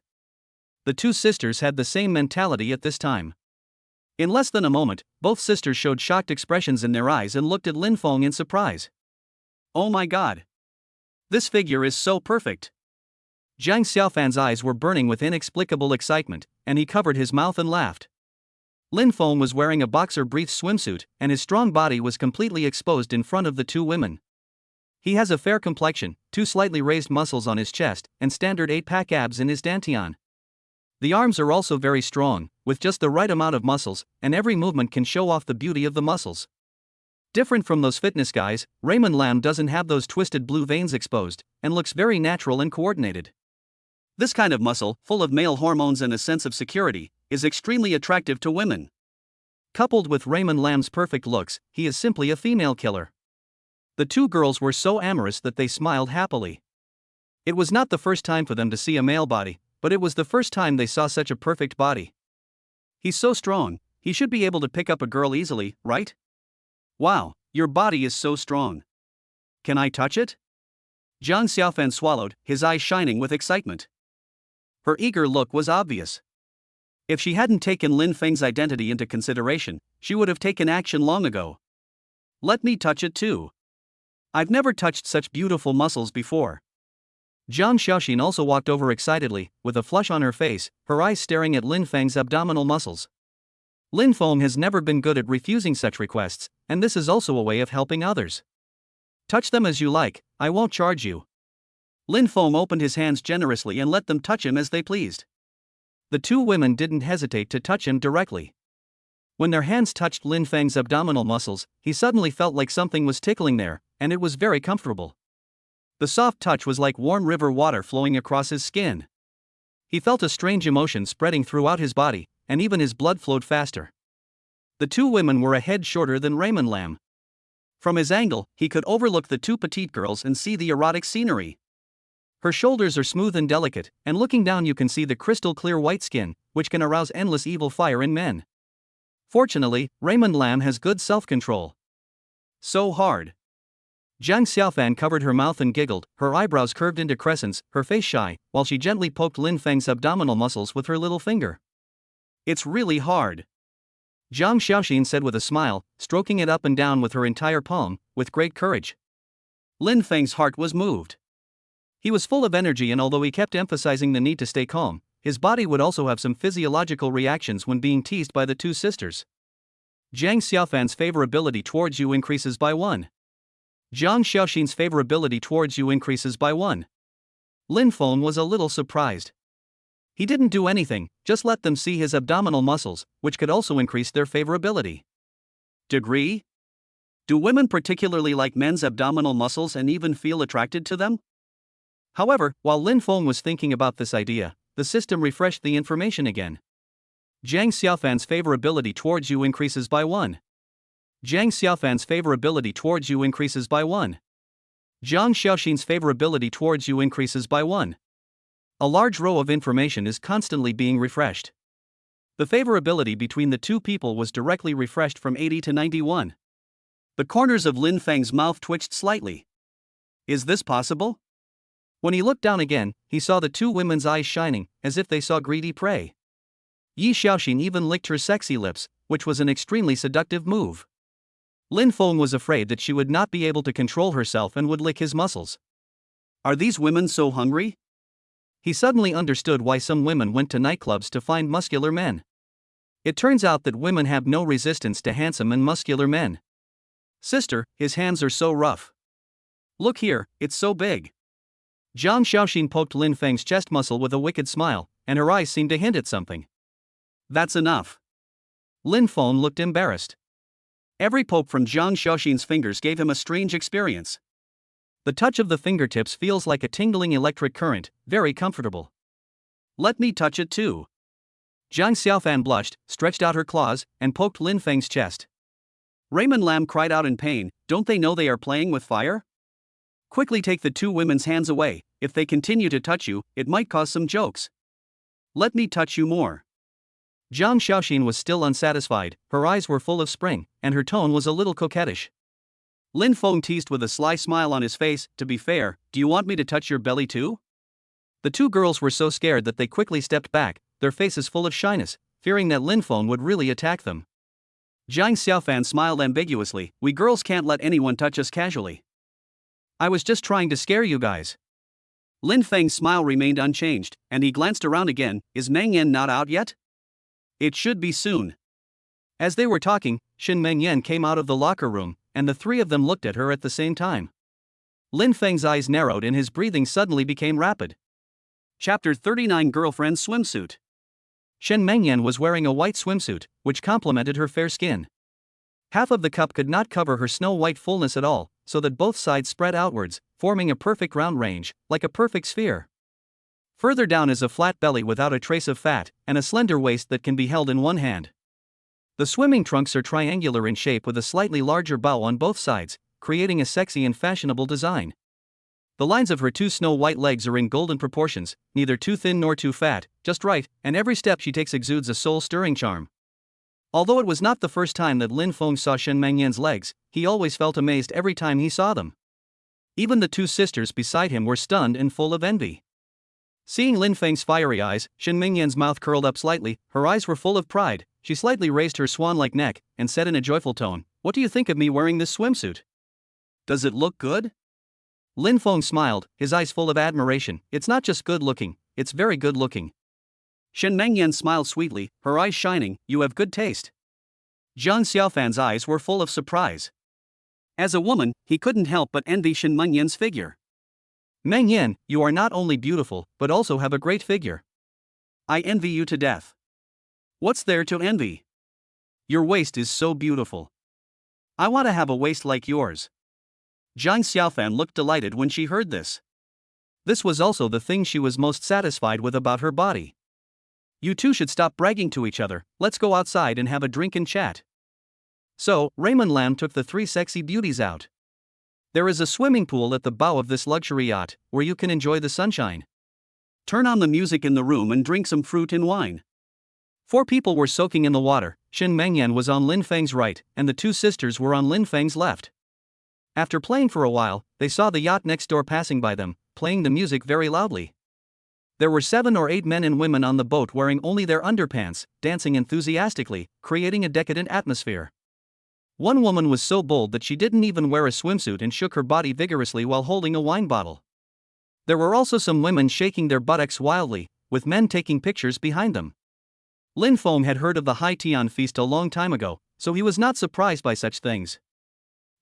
The two sisters had the same mentality at this time. In less than a moment, both sisters showed shocked expressions in their eyes and looked at Lin Fong in surprise. Oh my god! This figure is so perfect! Zhang Xiaofan's eyes were burning with inexplicable excitement, and he covered his mouth and laughed. Lin Fong was wearing a boxer brief swimsuit, and his strong body was completely exposed in front of the two women. He has a fair complexion, 2 slightly raised muscles on his chest, and standard 8-pack abs in his dantian. The arms are also very strong, with just the right amount of muscles, and every movement can show off the beauty of the muscles. Different from those fitness guys, Raymond Lam doesn't have those twisted blue veins exposed, and looks very natural and coordinated. This kind of muscle, full of male hormones and a sense of security, is extremely attractive to women. Coupled with Raymond Lam's perfect looks, he is simply a female killer. The two girls were so amorous that they smiled happily. It was not the first time for them to see a male body, but it was the first time they saw such a perfect body. He's so strong, he should be able to pick up a girl easily, right? Wow, your body is so strong. Can I touch it? Zhang Xiaofan swallowed, his eyes shining with excitement. Her eager look was obvious. If she hadn't taken Lin Feng's identity into consideration, she would have taken action long ago. Let me touch it too. I've never touched such beautiful muscles before. Zhang Xiaoxin also walked over excitedly, with a flush on her face, her eyes staring at Lin Feng's abdominal muscles. Lin Fong has never been good at refusing such requests, and this is also a way of helping others. Touch them as you like, I won't charge you. Lin Fong opened his hands generously and let them touch him as they pleased. The two women didn't hesitate to touch him directly. When their hands touched Lin Feng's abdominal muscles, he suddenly felt like something was tickling there, and it was very comfortable. The soft touch was like warm river water flowing across his skin. He felt a strange emotion spreading throughout his body, and even his blood flowed faster. The two women were a head shorter than Raymond Lam. From his angle, he could overlook the two petite girls and see the erotic scenery. Her shoulders are smooth and delicate, and looking down you can see the crystal clear white skin, which can arouse endless evil fire in men. Fortunately, Raymond Lam has good self-control. So hard. Zhang Xiaofan covered her mouth and giggled, her eyebrows curved into crescents, her face shy, while she gently poked Lin Feng's abdominal muscles with her little finger. It's really hard. Zhang Xiaoxin said with a smile, stroking it up and down with her entire palm, with great courage. Lin Feng's heart was moved. He was full of energy, and although he kept emphasizing the need to stay calm, his body would also have some physiological reactions when being teased by the two sisters. Zhang Xiaofan's favorability towards you increases by 1. Zhang Xiaoxin's favorability towards you increases by 1. Lin Fong was a little surprised. He didn't do anything, just let them see his abdominal muscles, which could also increase their favorability. Degree? Do women particularly like men's abdominal muscles and even feel attracted to them? However, while Lin Fong was thinking about this idea, the system refreshed the information again. Zhang Xiaofan's favorability towards you increases by 1. Zhang Xiaofan's favorability towards you increases by 1. Zhang Xiaoxin's favorability towards you increases by 1. A large row of information is constantly being refreshed. The favorability between the two people was directly refreshed from 80 to 91. The corners of Lin Feng's mouth twitched slightly. Is this possible? When he looked down again, he saw the two women's eyes shining, as if they saw greedy prey. Yi Xiaoxin even licked her sexy lips, which was an extremely seductive move. Lin Fong was afraid that she would not be able to control herself and would lick his muscles. Are these women so hungry? He suddenly understood why some women went to nightclubs to find muscular men. It turns out that women have no resistance to handsome and muscular men. Sister, his hands are so rough. Look here, it's so big. Zhang Xiaoxin poked Lin Feng's chest muscle with a wicked smile, and her eyes seemed to hint at something. That's enough. Lin Fong looked embarrassed. Every poke from Zhang Xiaoxin's fingers gave him a strange experience. The touch of the fingertips feels like a tingling electric current, very comfortable. Let me touch it too. Zhang Xiaofan blushed, stretched out her claws, and poked Lin Feng's chest. Raymond Lam cried out in pain, don't they know they are playing with fire? Quickly take the two women's hands away, if they continue to touch you, it might cause some jokes. Let me touch you more. Zhang Xiaoxin was still unsatisfied, her eyes were full of spring, and her tone was a little coquettish. Lin Fong teased with a sly smile on his face, to be fair, do you want me to touch your belly too? The two girls were so scared that they quickly stepped back, their faces full of shyness, fearing that Lin Fong would really attack them. Zhang Xiaofan smiled ambiguously, we girls can't let anyone touch us casually. I was just trying to scare you guys. Lin Feng's smile remained unchanged, and he glanced around again, is Meng Yan not out yet? It should be soon. As they were talking, Shin Meng Yan came out of the locker room, and the three of them looked at her at the same time. Lin Feng's eyes narrowed and his breathing suddenly became rapid. Chapter 39 Girlfriend Swimsuit. Shen Mengyan was wearing a white swimsuit, which complemented her fair skin. Half of the cup could not cover her snow-white fullness at all, so that both sides spread outwards, forming a perfect round range, like a perfect sphere. Further down is a flat belly without a trace of fat, and a slender waist that can be held in one hand. The swimming trunks are triangular in shape with a slightly larger bow on both sides, creating a sexy and fashionable design. The lines of her two snow-white legs are in golden proportions, neither too thin nor too fat, just right, and every step she takes exudes a soul-stirring charm. Although it was not the first time that Lin Fong saw Shen Mengyan's legs, he always felt amazed every time he saw them. Even the two sisters beside him were stunned and full of envy. Seeing Lin Feng's fiery eyes, Shen Mengyan's mouth curled up slightly, her eyes were full of pride. She slightly raised her swan-like neck, and said in a joyful tone, "What do you think of me wearing this swimsuit? Does it look good?" Lin Fong smiled, his eyes full of admiration. "It's not just good looking, it's very good looking." Shen Mengyan smiled sweetly, her eyes shining. "You have good taste." Jiang Xiaofan's eyes were full of surprise. As a woman, he couldn't help but envy Shen Mengyan's figure. "Mengyan, you are not only beautiful, but also have a great figure. I envy you to death." "What's there to envy? Your waist is so beautiful. I want to have a waist like yours." Jiang Xiaofan looked delighted when she heard this. This was also the thing she was most satisfied with about her body. "You two should stop bragging to each other, let's go outside and have a drink and chat." So, Raymond Lam took the three sexy beauties out. There is a swimming pool at the bow of this luxury yacht, where you can enjoy the sunshine. Turn on the music in the room and drink some fruit and wine. 4 people were soaking in the water. Shen Mengyan was on Lin Feng's right, and the two sisters were on Lin Feng's left. After playing for a while, they saw the yacht next door passing by them, playing the music very loudly. There were 7 or 8 men and women on the boat wearing only their underpants, dancing enthusiastically, creating a decadent atmosphere. One woman was so bold that she didn't even wear a swimsuit and shook her body vigorously while holding a wine bottle. There were also some women shaking their buttocks wildly, with men taking pictures behind them. Lin Fong had heard of the Hai Tian feast a long time ago, so he was not surprised by such things.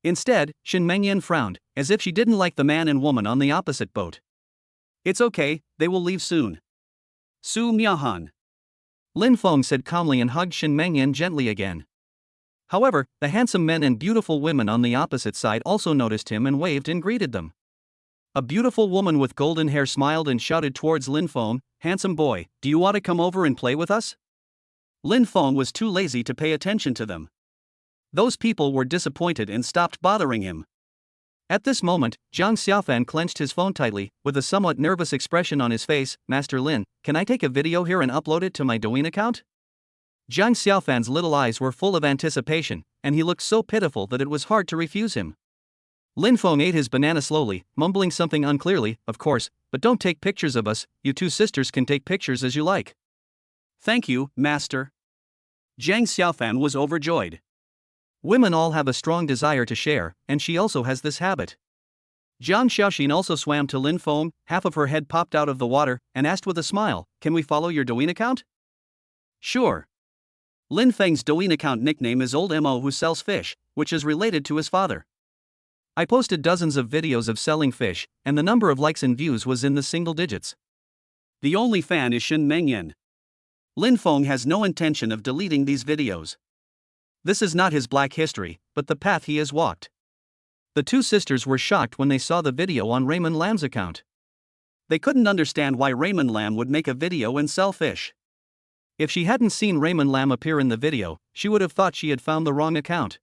Instead, Shen Mengyan frowned, as if she didn't like the man and woman on the opposite boat. "It's okay, they will leave soon." "Su Miahan," Lin Fong said calmly and hugged Shen Mengyan gently again. However, the handsome men and beautiful women on the opposite side also noticed him and waved and greeted them. A beautiful woman with golden hair smiled and shouted towards Lin Fong, "Handsome boy, do you want to come over and play with us?" Lin Fong was too lazy to pay attention to them. Those people were disappointed and stopped bothering him. At this moment, Jiang Xiaofan clenched his phone tightly, with a somewhat nervous expression on his face. "Master Lin, can I take a video here and upload it to my Douyin account?" Jiang Xiaofan's little eyes were full of anticipation, and he looked so pitiful that it was hard to refuse him. Lin Fong ate his banana slowly, mumbling something unclearly. "Of course, but don't take pictures of us, you two sisters can take pictures as you like." "Thank you, master." Jiang Xiaofan was overjoyed. Women all have a strong desire to share, and she also has this habit. Jiang Xiaoxin also swam to Lin Fong, half of her head popped out of the water, and asked with a smile, "Can we follow your Douyin account?" "Sure." Lin Feng's Douyin account nickname is Old Mo who sells fish, which is related to his father. I posted dozens of videos of selling fish, and the number of likes and views was in the single digits. The only fan is Shen Mengyan. Lin Fong has no intention of deleting these videos. This is not his black history, but the path he has walked. The two sisters were shocked when they saw the video on Raymond Lam's account. They couldn't understand why Raymond Lam would make a video and sell fish. If she hadn't seen Raymond Lam appear in the video, she would have thought she had found the wrong account.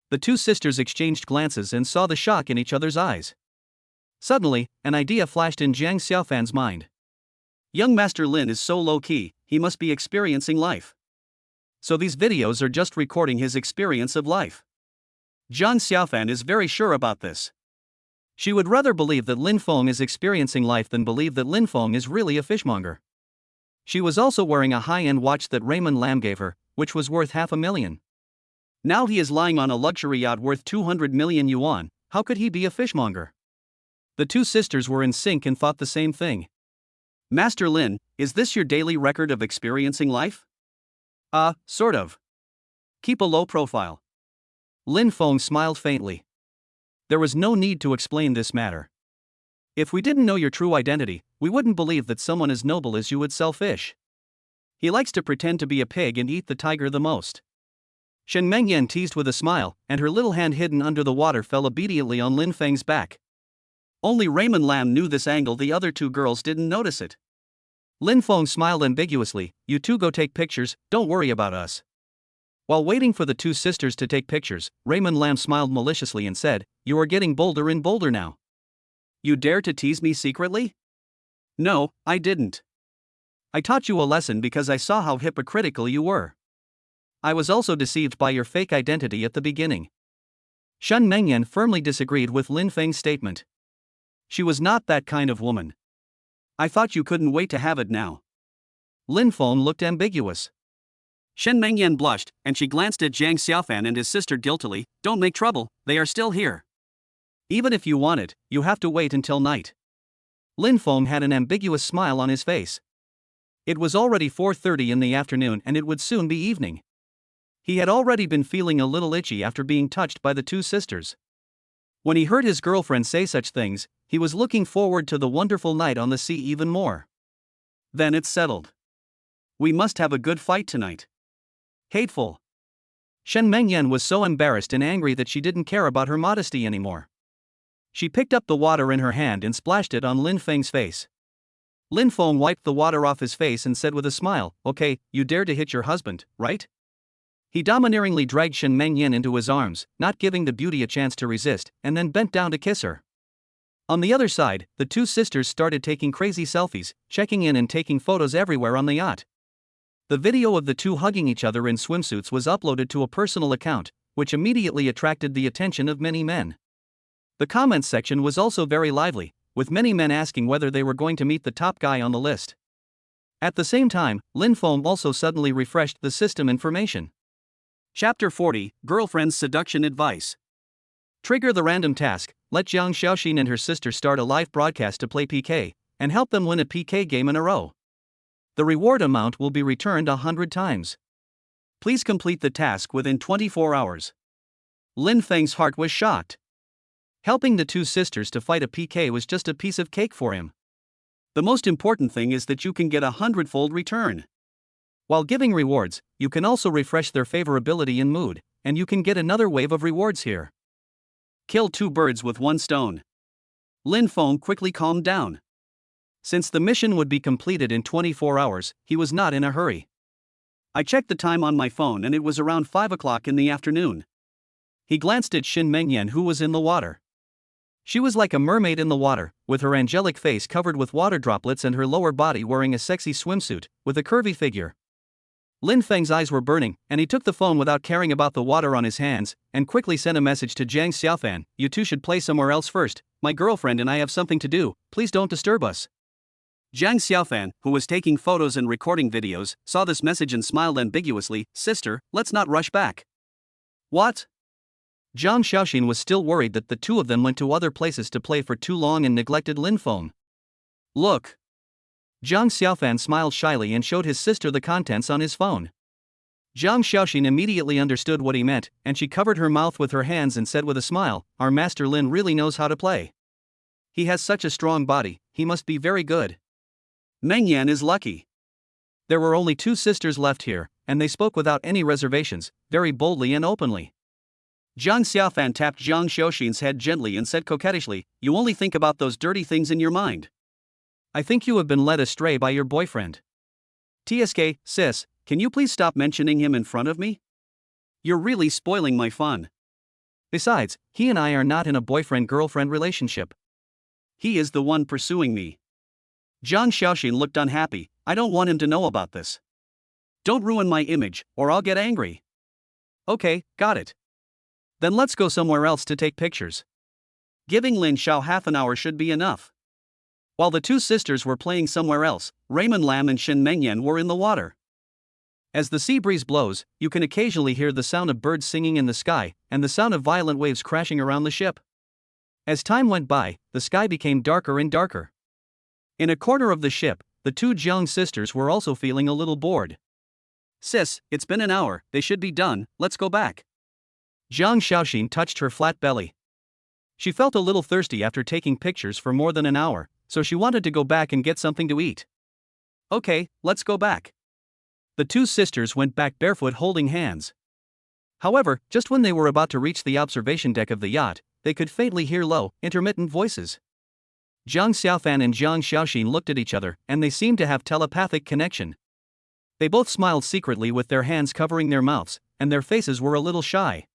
The two sisters exchanged glances and saw the shock in each other's eyes. Suddenly, an idea flashed in Jiang Xiaofan's mind. Young Master Lin is so low-key, he must be experiencing life. So these videos are just recording his experience of life. Jiang Xiaofan is very sure about this. She would rather believe that Lin Fong is experiencing life than believe that Lin Fong is really a fishmonger. She was also wearing a high-end watch that Raymond Lam gave her, which was worth $500,000. Now he is lying on a luxury yacht worth 200 million yuan, how could he be a fishmonger? The two sisters were in sync and thought the same thing. Master Lin, is this your daily record of experiencing life? Sort of. Keep a low profile. Lin Fong smiled faintly. There was no need to explain this matter. If we didn't know your true identity, we wouldn't believe that someone as noble as you would sell fish. He likes to pretend to be a pig and eat the tiger the most. Shen Mengyan teased with a smile, and her little hand hidden under the water fell obediently on Lin Feng's back. Only Raymond Lam knew this angle, the other two girls didn't notice it. Lin Fong smiled ambiguously, "You two go take pictures, don't worry about us." While waiting for the two sisters to take pictures, Raymond Lam smiled maliciously and said, "You are getting bolder and bolder now. You dare to tease me secretly?" "No, I didn't. I taught you a lesson because I saw how hypocritical you were. I was also deceived by your fake identity at the beginning." Shen Mengyan firmly disagreed with Lin Feng's statement. She was not that kind of woman. "I thought you couldn't wait to have it now." Lin Fong looked ambiguous. Shen Mengyan blushed, and she glanced at Jiang Xiaofan and his sister guiltily. "Don't make trouble, they are still here. Even if you want it, you have to wait until night." Lin Fong had an ambiguous smile on his face. It was already 4:30 in the afternoon and it would soon be evening. He had already been feeling a little itchy after being touched by the two sisters. When he heard his girlfriend say such things, he was looking forward to the wonderful night on the sea even more. Then it's settled. We must have a good fight tonight. Hateful. Shen Mengyan was so embarrassed and angry that she didn't care about her modesty anymore. She picked up the water in her hand and splashed it on Lin Feng's face. Lin Fong wiped the water off his face and said with a smile, "Okay, you dare to hit your husband, right?" He domineeringly dragged Shen Mengyan into his arms, not giving the beauty a chance to resist, and then bent down to kiss her. On the other side, the two sisters started taking crazy selfies, checking in and taking photos everywhere on the yacht. The video of the two hugging each other in swimsuits was uploaded to a personal account, which immediately attracted the attention of many men. The comments section was also very lively, with many men asking whether they were going to meet the top guy on the list. At the same time, Lin Fong also suddenly refreshed the system information. Chapter 40, Girlfriend's Seduction Advice. Trigger the random task, let Jiang Xiaoxin and her sister start a live broadcast to play PK, and help them win a PK game in a row. The reward amount will be returned 100 times. Please complete the task within 24 hours. Lin Feng's heart was shocked. Helping the two sisters to fight a PK was just a piece of cake for him. The most important thing is that you can get a 100-fold return. While giving rewards, you can also refresh their favorability and mood, and you can get another wave of rewards here. Kill two birds with one stone. Lin Fong quickly calmed down. Since the mission would be completed in 24 hours, he was not in a hurry. I checked the time on my phone and it was around 5 o'clock in the afternoon. He glanced at Shen Mengyan, who was in the water. She was like a mermaid in the water, with her angelic face covered with water droplets and her lower body wearing a sexy swimsuit, with a curvy figure. Lin Feng's eyes were burning, and he took the phone without caring about the water on his hands, and quickly sent a message to Jiang Xiaofan, "You two should play somewhere else first. My girlfriend and I have something to do, please don't disturb us." Jiang Xiaofan, who was taking photos and recording videos, saw this message and smiled ambiguously. "Sister, let's not rush back." What? Jiang Xiaoxin was still worried that the two of them went to other places to play for too long and neglected Lin Fong. Look. Jiang Xiaofan smiled shyly and showed his sister the contents on his phone. Jiang Xiaoxin immediately understood what he meant, and she covered her mouth with her hands and said with a smile, "Our master Lin really knows how to play. He has such a strong body, he must be very good. Mengyan is lucky." There were only two sisters left here, and they spoke without any reservations, very boldly and openly. Jiang Xiaofan tapped Jiang Xiaoxin's head gently and said coquettishly, "You only think about those dirty things in your mind. I think you have been led astray by your boyfriend. TSK, sis, can you please stop mentioning him in front of me? You're really spoiling my fun. Besides, he and I are not in a boyfriend-girlfriend relationship. He is the one pursuing me." Jiang Xiaoxin looked unhappy. "I don't want him to know about this. Don't ruin my image, or I'll get angry." "Okay, got it. Then let's go somewhere else to take pictures. Giving Lin Xiao half an hour should be enough." While the two sisters were playing somewhere else, Raymond Lam and Shen Mengyan were in the water. As the sea breeze blows, you can occasionally hear the sound of birds singing in the sky, and the sound of violent waves crashing around the ship. As time went by, the sky became darker and darker. In a corner of the ship, the two Jiang sisters were also feeling a little bored. "Sis, it's been an hour, they should be done, let's go back." Jiang Xiaoxin touched her flat belly. She felt a little thirsty after taking pictures for more than an hour, so she wanted to go back and get something to eat. Okay, let's go back. The two sisters went back barefoot holding hands. However, just when they were about to reach the observation deck of the yacht, they could faintly hear low, intermittent voices. Jiang Xiaofan and Jiang Xiaoxin looked at each other, and they seemed to have telepathic connection. They both smiled secretly with their hands covering their mouths, and their faces were a little shy.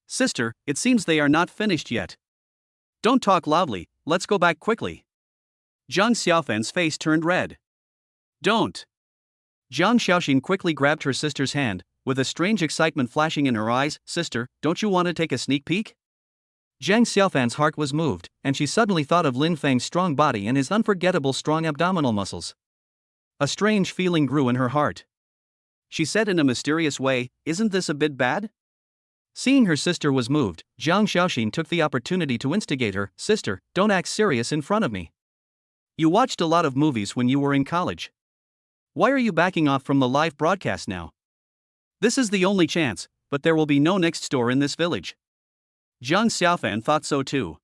Sister, it seems they are not finished yet. Don't talk loudly, let's go back quickly. Jiang Xiaofan's face turned red. Don't. Jiang Xiaoxin quickly grabbed her sister's hand, with a strange excitement flashing in her eyes. Sister, don't you want to take a sneak peek? Jiang Xiaofan's heart was moved, and she suddenly thought of Lin Feng's strong body and his unforgettable strong abdominal muscles. A strange feeling grew in her heart. She said in a mysterious way, "Isn't this a bit bad?" Seeing her sister was moved, Jiang Xiaoxin took the opportunity to instigate her. Sister, don't act serious in front of me. You watched a lot of movies when you were in college. Why are you backing off from the live broadcast now? This is the only chance, but there will be no next door in this village. Jiang Xiaofan thought so too.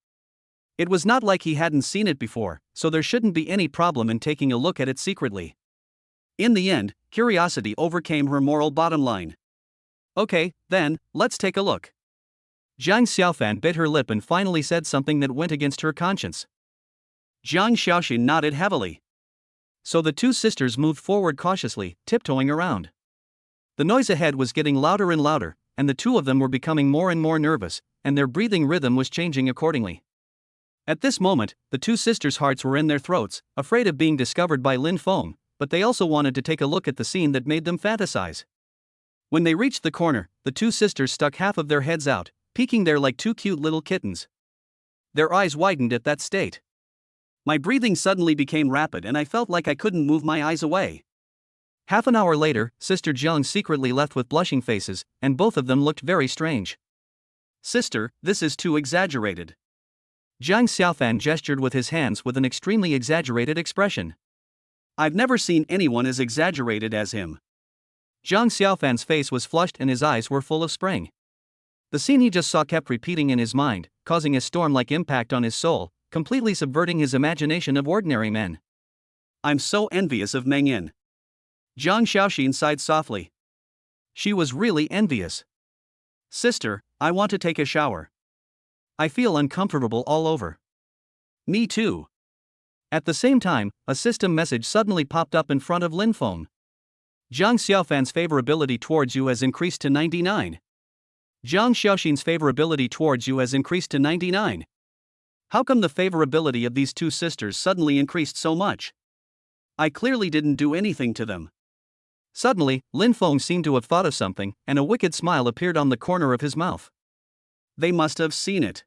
It was not like he hadn't seen it before, so there shouldn't be any problem in taking a look at it secretly. In the end, curiosity overcame her moral bottom line. Okay, then, let's take a look. Jiang Xiaofan bit her lip and finally said something that went against her conscience. Jiang Xiaoxin nodded heavily. So the two sisters moved forward cautiously, tiptoeing around. The noise ahead was getting louder and louder, and the two of them were becoming more and more nervous, and their breathing rhythm was changing accordingly. At this moment, the two sisters' hearts were in their throats, afraid of being discovered by Lin Fong, but they also wanted to take a look at the scene that made them fantasize. When they reached the corner, the two sisters stuck half of their heads out, peeking there like two cute little kittens. Their eyes widened at that state. My breathing suddenly became rapid and I felt like I couldn't move my eyes away. Half an hour later, Sister Jiang secretly left with blushing faces, and both of them looked very strange. Sister, this is too exaggerated. Jiang Xiaofan gestured with his hands with an extremely exaggerated expression. I've never seen anyone as exaggerated as him. Jiang Xiaofan's face was flushed and his eyes were full of spring. The scene he just saw kept repeating in his mind, causing a storm-like impact on his soul, completely subverting his imagination of ordinary men. I'm so envious of Meng Yin. Jiang Xiaoxin sighed softly. She was really envious. Sister, I want to take a shower. I feel uncomfortable all over. Me too. At the same time, a system message suddenly popped up in front of Lin Fong. Jiang Xiaofan's favorability towards you has increased to 99. Jiang Xiaoxin's favorability towards you has increased to 99. How come the favorability of these two sisters suddenly increased so much? I clearly didn't do anything to them. Suddenly, Lin Fong seemed to have thought of something, and a wicked smile appeared on the corner of his mouth. They must have seen it.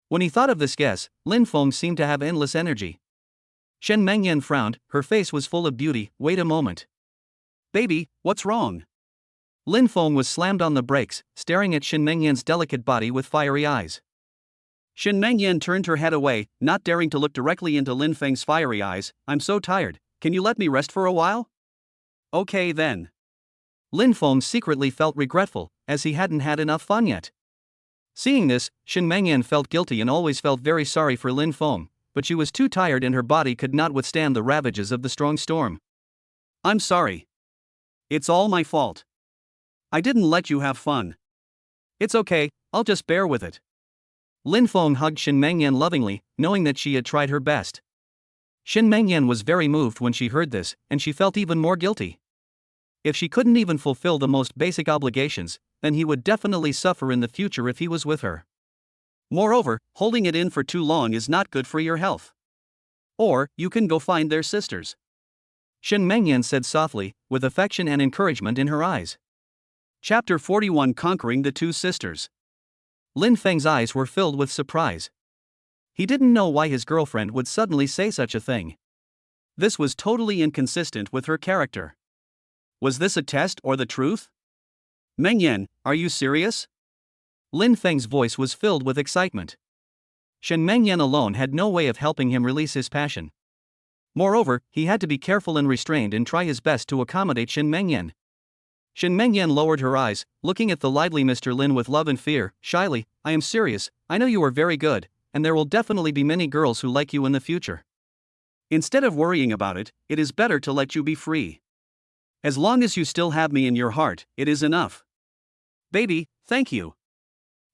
When he thought of this guess, Lin Fong seemed to have endless energy. Shen Mengyan frowned, her face was full of beauty. Wait a moment. Baby, what's wrong? Lin Fong was slammed on the brakes, staring at Shen Mengyan's delicate body with fiery eyes. Shen Mengyan turned her head away, not daring to look directly into Lin Feng's fiery eyes. I'm so tired, can you let me rest for a while? Okay then. Lin Fong secretly felt regretful, as he hadn't had enough fun yet. Seeing this, Shen Mengyan felt guilty and always felt very sorry for Lin Fong, but she was too tired and her body could not withstand the ravages of the strong storm. I'm sorry. It's all my fault. I didn't let you have fun. It's okay, I'll just bear with it. Lin Fong hugged Shen Mengyan lovingly, knowing that she had tried her best. Shen Mengyan was very moved when she heard this, and she felt even more guilty. If she couldn't even fulfill the most basic obligations, then he would definitely suffer in the future if he was with her. Moreover, holding it in for too long is not good for your health. Or, you can go find their sisters. Shen Mengyan said softly, with affection and encouragement in her eyes. Chapter 41 Conquering the Two Sisters. Lin Feng's eyes were filled with surprise. He didn't know why his girlfriend would suddenly say such a thing. This was totally inconsistent with her character. Was this a test or the truth? Mengyan, are you serious? Lin Feng's voice was filled with excitement. Shen Mengyan alone had no way of helping him release his passion. Moreover, he had to be careful and restrained and try his best to accommodate Shen Mengyan. Shen Mengyan lowered her eyes, looking at the lively Mr. Lin with love and fear. Shyly, I am serious, I know you are very good, and there will definitely be many girls who like you in the future. Instead of worrying about it, it is better to let you be free. As long as you still have me in your heart, it is enough. Baby, thank you.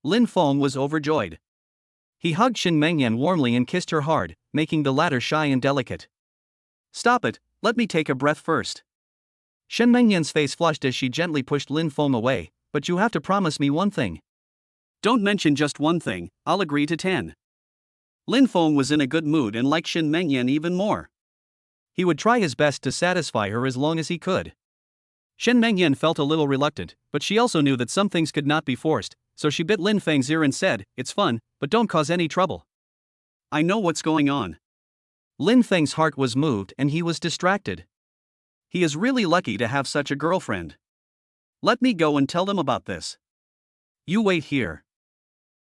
Lin Fong was overjoyed. He hugged Shen Mengyan warmly and kissed her hard, making the latter shy and delicate. Stop it, let me take a breath first. Shen Mengyan's face flushed as she gently pushed Lin Fong away, but you have to promise me one thing. Don't mention just one thing, I'll agree to 10. Lin Fong was in a good mood and liked Shen Mengyan even more. He would try his best to satisfy her as long as he could. Shen Mengyan felt a little reluctant, but she also knew that some things could not be forced, so she bit Lin Feng's ear and said, It's fun, but don't cause any trouble. I know what's going on. Lin Feng's heart was moved and he was distracted. He is really lucky to have such a girlfriend. Let me go and tell them about this. You wait here.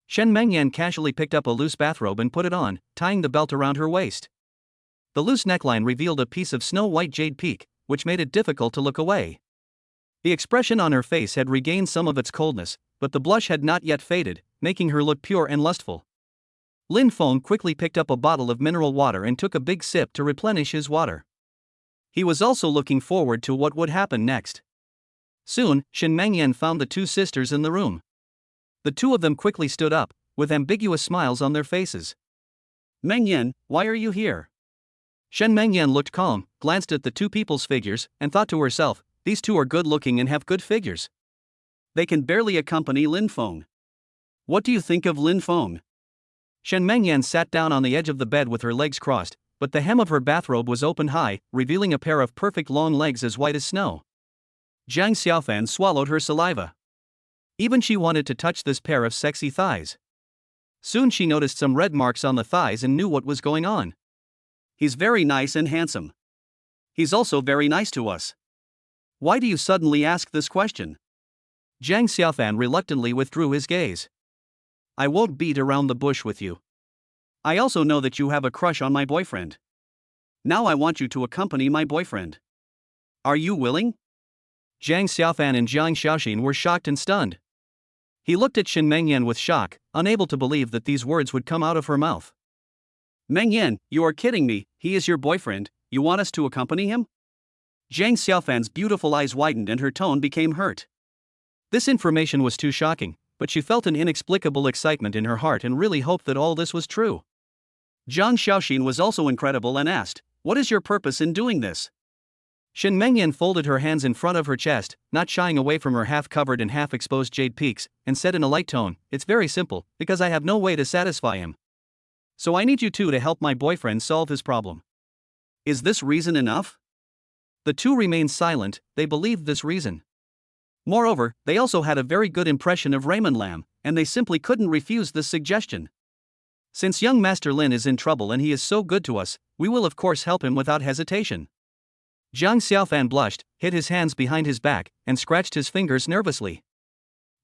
Shen Mengyan casually picked up a loose bathrobe and put it on, tying the belt around her waist. The loose neckline revealed a piece of snow-white jade peak, which made it difficult to look away. The expression on her face had regained some of its coldness, but the blush had not yet faded, making her look pure and lustful. Lin Fong quickly picked up a bottle of mineral water and took a big sip to replenish his water. He was also looking forward to what would happen next. Soon, Shen Mengyan found the two sisters in the room. The two of them quickly stood up, with ambiguous smiles on their faces. Mengyan, why are you here? Shen Mengyan looked calm, glanced at the two people's figures, and thought to herself, these two are good-looking and have good figures. They can barely accompany Lin Fong. What do you think of Lin Fong? Shen Mengyan sat down on the edge of the bed with her legs crossed, but the hem of her bathrobe was open high, revealing a pair of perfect long legs as white as snow. Jiang Xiaofan swallowed her saliva. Even she wanted to touch this pair of sexy thighs. Soon she noticed some red marks on the thighs and knew what was going on. He's very nice and handsome. He's also very nice to us. Why do you suddenly ask this question? Jiang Xiaofan reluctantly withdrew his gaze. I won't beat around the bush with you. I also know that you have a crush on my boyfriend. Now I want you to accompany my boyfriend. Are you willing? Jiang Xiaofan and Jiang Xiaoxin were shocked and stunned. He looked at Shen Mengyan with shock, unable to believe that these words would come out of her mouth. Mengyan, you are kidding me, he is your boyfriend, you want us to accompany him? Jiang Xiaofan's beautiful eyes widened and her tone became hurt. This information was too shocking, but she felt an inexplicable excitement in her heart and really hoped that all this was true. Jiang Xiaoxin was also incredible and asked, What is your purpose in doing this? Shen Mengyan folded her hands in front of her chest, not shying away from her half-covered and half-exposed jade peaks, and said in a light tone, It's very simple, because I have no way to satisfy him. So I need you two to help my boyfriend solve his problem. Is this reason enough? The two remained silent, they believed this reason. Moreover, they also had a very good impression of Raymond Lam, and they simply couldn't refuse this suggestion. Since young Master Lin is in trouble and he is so good to us, we will of course help him without hesitation. Jiang Xiaofan blushed, hid his hands behind his back, and scratched his fingers nervously.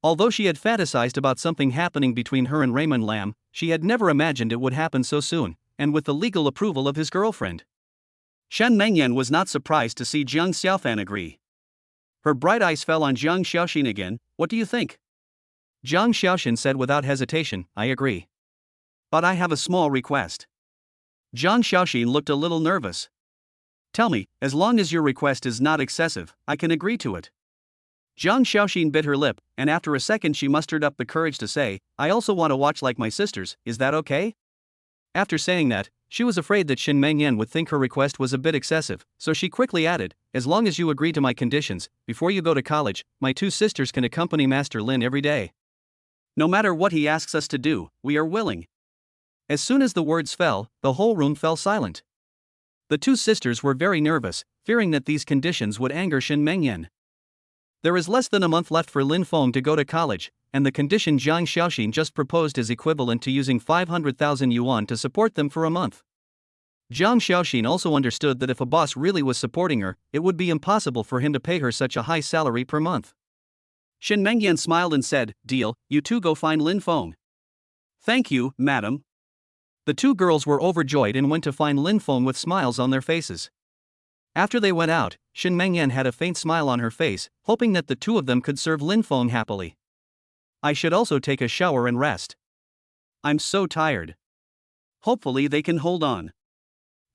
Although she had fantasized about something happening between her and Raymond Lam, she had never imagined it would happen so soon, and with the legal approval of his girlfriend. Shen Mengyan was not surprised to see Jiang Xiaofan agree. Her bright eyes fell on Jiang Xiaoxin again. What do you think? Jiang Xiaoxin said without hesitation, I agree. But I have a small request. Jiang Xiaoxin looked a little nervous. Tell me, as long as your request is not excessive, I can agree to it. Jiang Xiaoxin bit her lip, and after a second she mustered up the courage to say, I also want to watch like my sisters, is that okay? After saying that, she was afraid that Shen Mengyan would think her request was a bit excessive, so she quickly added, as long as you agree to my conditions, before you go to college, my two sisters can accompany Master Lin every day. No matter what he asks us to do, we are willing. As soon as the words fell, the whole room fell silent. The two sisters were very nervous, fearing that these conditions would anger Shen Mengyan. There is less than a month left for Lin Fong to go to college, and the condition Jiang Xiaoxin just proposed is equivalent to using 500,000 yuan to support them for a month. Jiang Xiaoxin also understood that if a boss really was supporting her, it would be impossible for him to pay her such a high salary per month. Shen Mengyan smiled and said, Deal, you two go find Lin Fong. Thank you, madam. The two girls were overjoyed and went to find Lin Fong with smiles on their faces. After they went out, Shen Mengyan had a faint smile on her face, hoping that the two of them could serve Lin Fong happily. I should also take a shower and rest. I'm so tired. Hopefully they can hold on.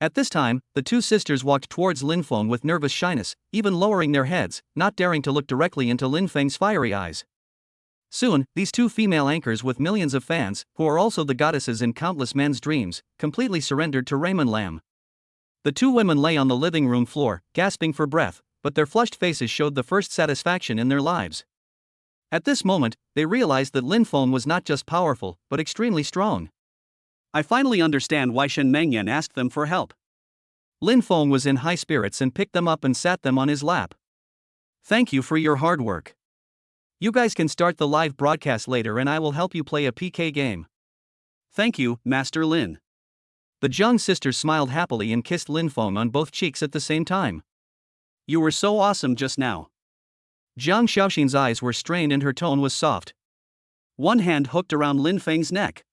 At this time, the two sisters walked towards Lin Fong with nervous shyness, even lowering their heads, not daring to look directly into Lin Feng's fiery eyes. Soon, these two female anchors with millions of fans, who are also the goddesses in countless men's dreams, completely surrendered to Raymond Lam. The two women lay on the living room floor, gasping for breath, but their flushed faces showed the first satisfaction in their lives. At this moment, they realized that Lin Fong was not just powerful, but extremely strong. I finally understand why Shen Mengyan asked them for help. Lin Fong was in high spirits and picked them up and sat them on his lap. Thank you for your hard work. You guys can start the live broadcast later and I will help you play a PK game. Thank you, Master Lin. The Zhang sisters smiled happily and kissed Lin Fong on both cheeks at the same time. You were so awesome just now. Zhang Xiaoxin's eyes were strained and her tone was soft. One hand hooked around Lin Feng's neck.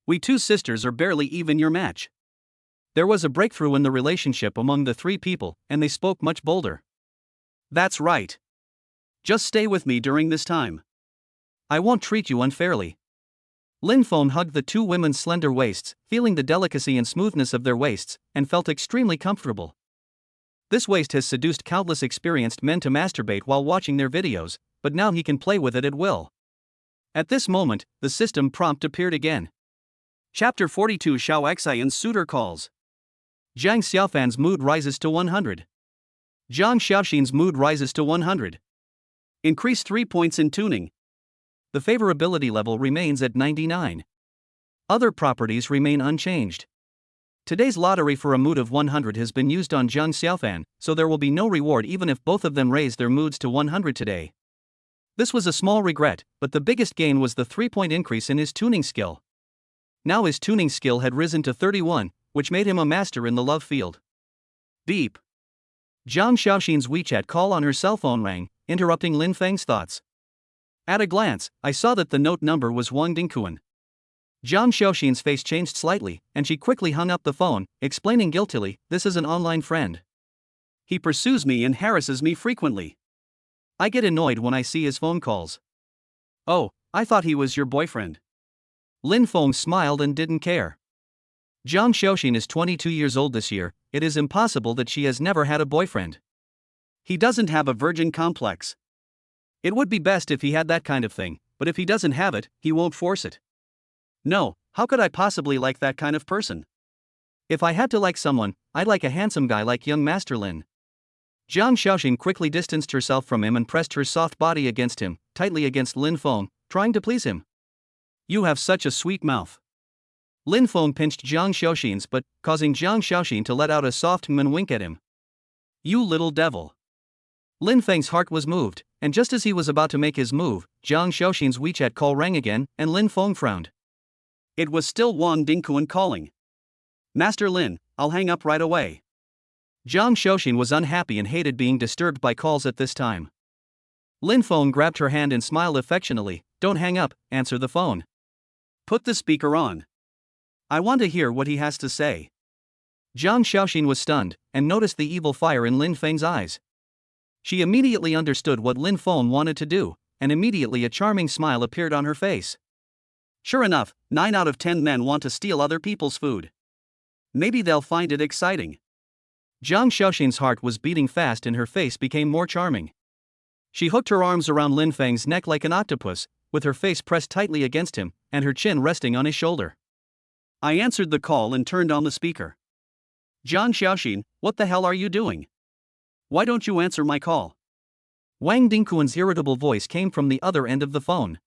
We two sisters are barely even your match. There was a breakthrough in the relationship among the three people, and they spoke much bolder. That's right. Just stay with me during this time. I won't treat you unfairly. Lin Fong hugged the two women's slender waists, feeling the delicacy and smoothness of their waists, and felt extremely comfortable. This waist has seduced countless experienced men to masturbate while watching their videos, but now he can play with it at will. At this moment, the system prompt appeared again. Chapter 42 Xiao Xian's suitor calls. Zhang Xiaofan's mood rises to 100. Zhang Xiaoxin's mood rises to 100. Increase 3 points in tuning. The favorability level remains at 99. Other properties remain unchanged. Today's lottery for a mood of 100 has been used on Zhang Xiaofan, so there will be no reward even if both of them raise their moods to 100 today. This was a small regret, but the biggest gain was the 3-point increase in his tuning skill. Now his tuning skill had risen to 31, which made him a master in the love field. Beep. Zhang Xiaoxin's WeChat call on her cell phone rang, interrupting Lin Feng's thoughts. At a glance, I saw that the note number was Wang Dingkuan. Zhang Xiaoxin's face changed slightly, and she quickly hung up the phone, explaining guiltily, "This is an online friend. He pursues me and harasses me frequently. I get annoyed when I see his phone calls." "Oh, I thought he was your boyfriend." Lin Fong smiled and didn't care. Zhang Xiaoxin is 22 years old this year. It is impossible that she has never had a boyfriend. He doesn't have a virgin complex. It would be best if he had that kind of thing, but if he doesn't have it, he won't force it. No, how could I possibly like that kind of person? If I had to like someone, I'd like a handsome guy like young Master Lin. Zhang Xiaoxin quickly distanced herself from him and pressed her soft body against him, tightly against Lin Fong, trying to please him. You have such a sweet mouth. Lin Fong pinched Zhang Xiaoxin's butt, causing Zhang Xiaoxin to let out a soft wink at him. You little devil. Lin Feng's heart was moved, and just as he was about to make his move, Zhang Xiaoxin's WeChat call rang again, and Lin Fong frowned. It was still Wang Dingkuan calling. Master Lin, I'll hang up right away. Zhang Xiaoxin was unhappy and hated being disturbed by calls at this time. Lin Fong grabbed her hand and smiled affectionately. Don't hang up, answer the phone. Put the speaker on. I want to hear what he has to say. Zhang Xiaoxin was stunned, and noticed the evil fire in Lin Feng's eyes. She immediately understood what Lin Fong wanted to do, and immediately a charming smile appeared on her face. Sure enough, 9 out of 10 men want to steal other people's food. Maybe they'll find it exciting. Zhang Xiaoxin's heart was beating fast and her face became more charming. She hooked her arms around Lin Feng's neck like an octopus, with her face pressed tightly against him, and her chin resting on his shoulder. I answered the call and turned on the speaker. Zhang Xiaoxin, what the hell are you doing? Why don't you answer my call? Wang Dingkuan's irritable voice came from the other end of the phone.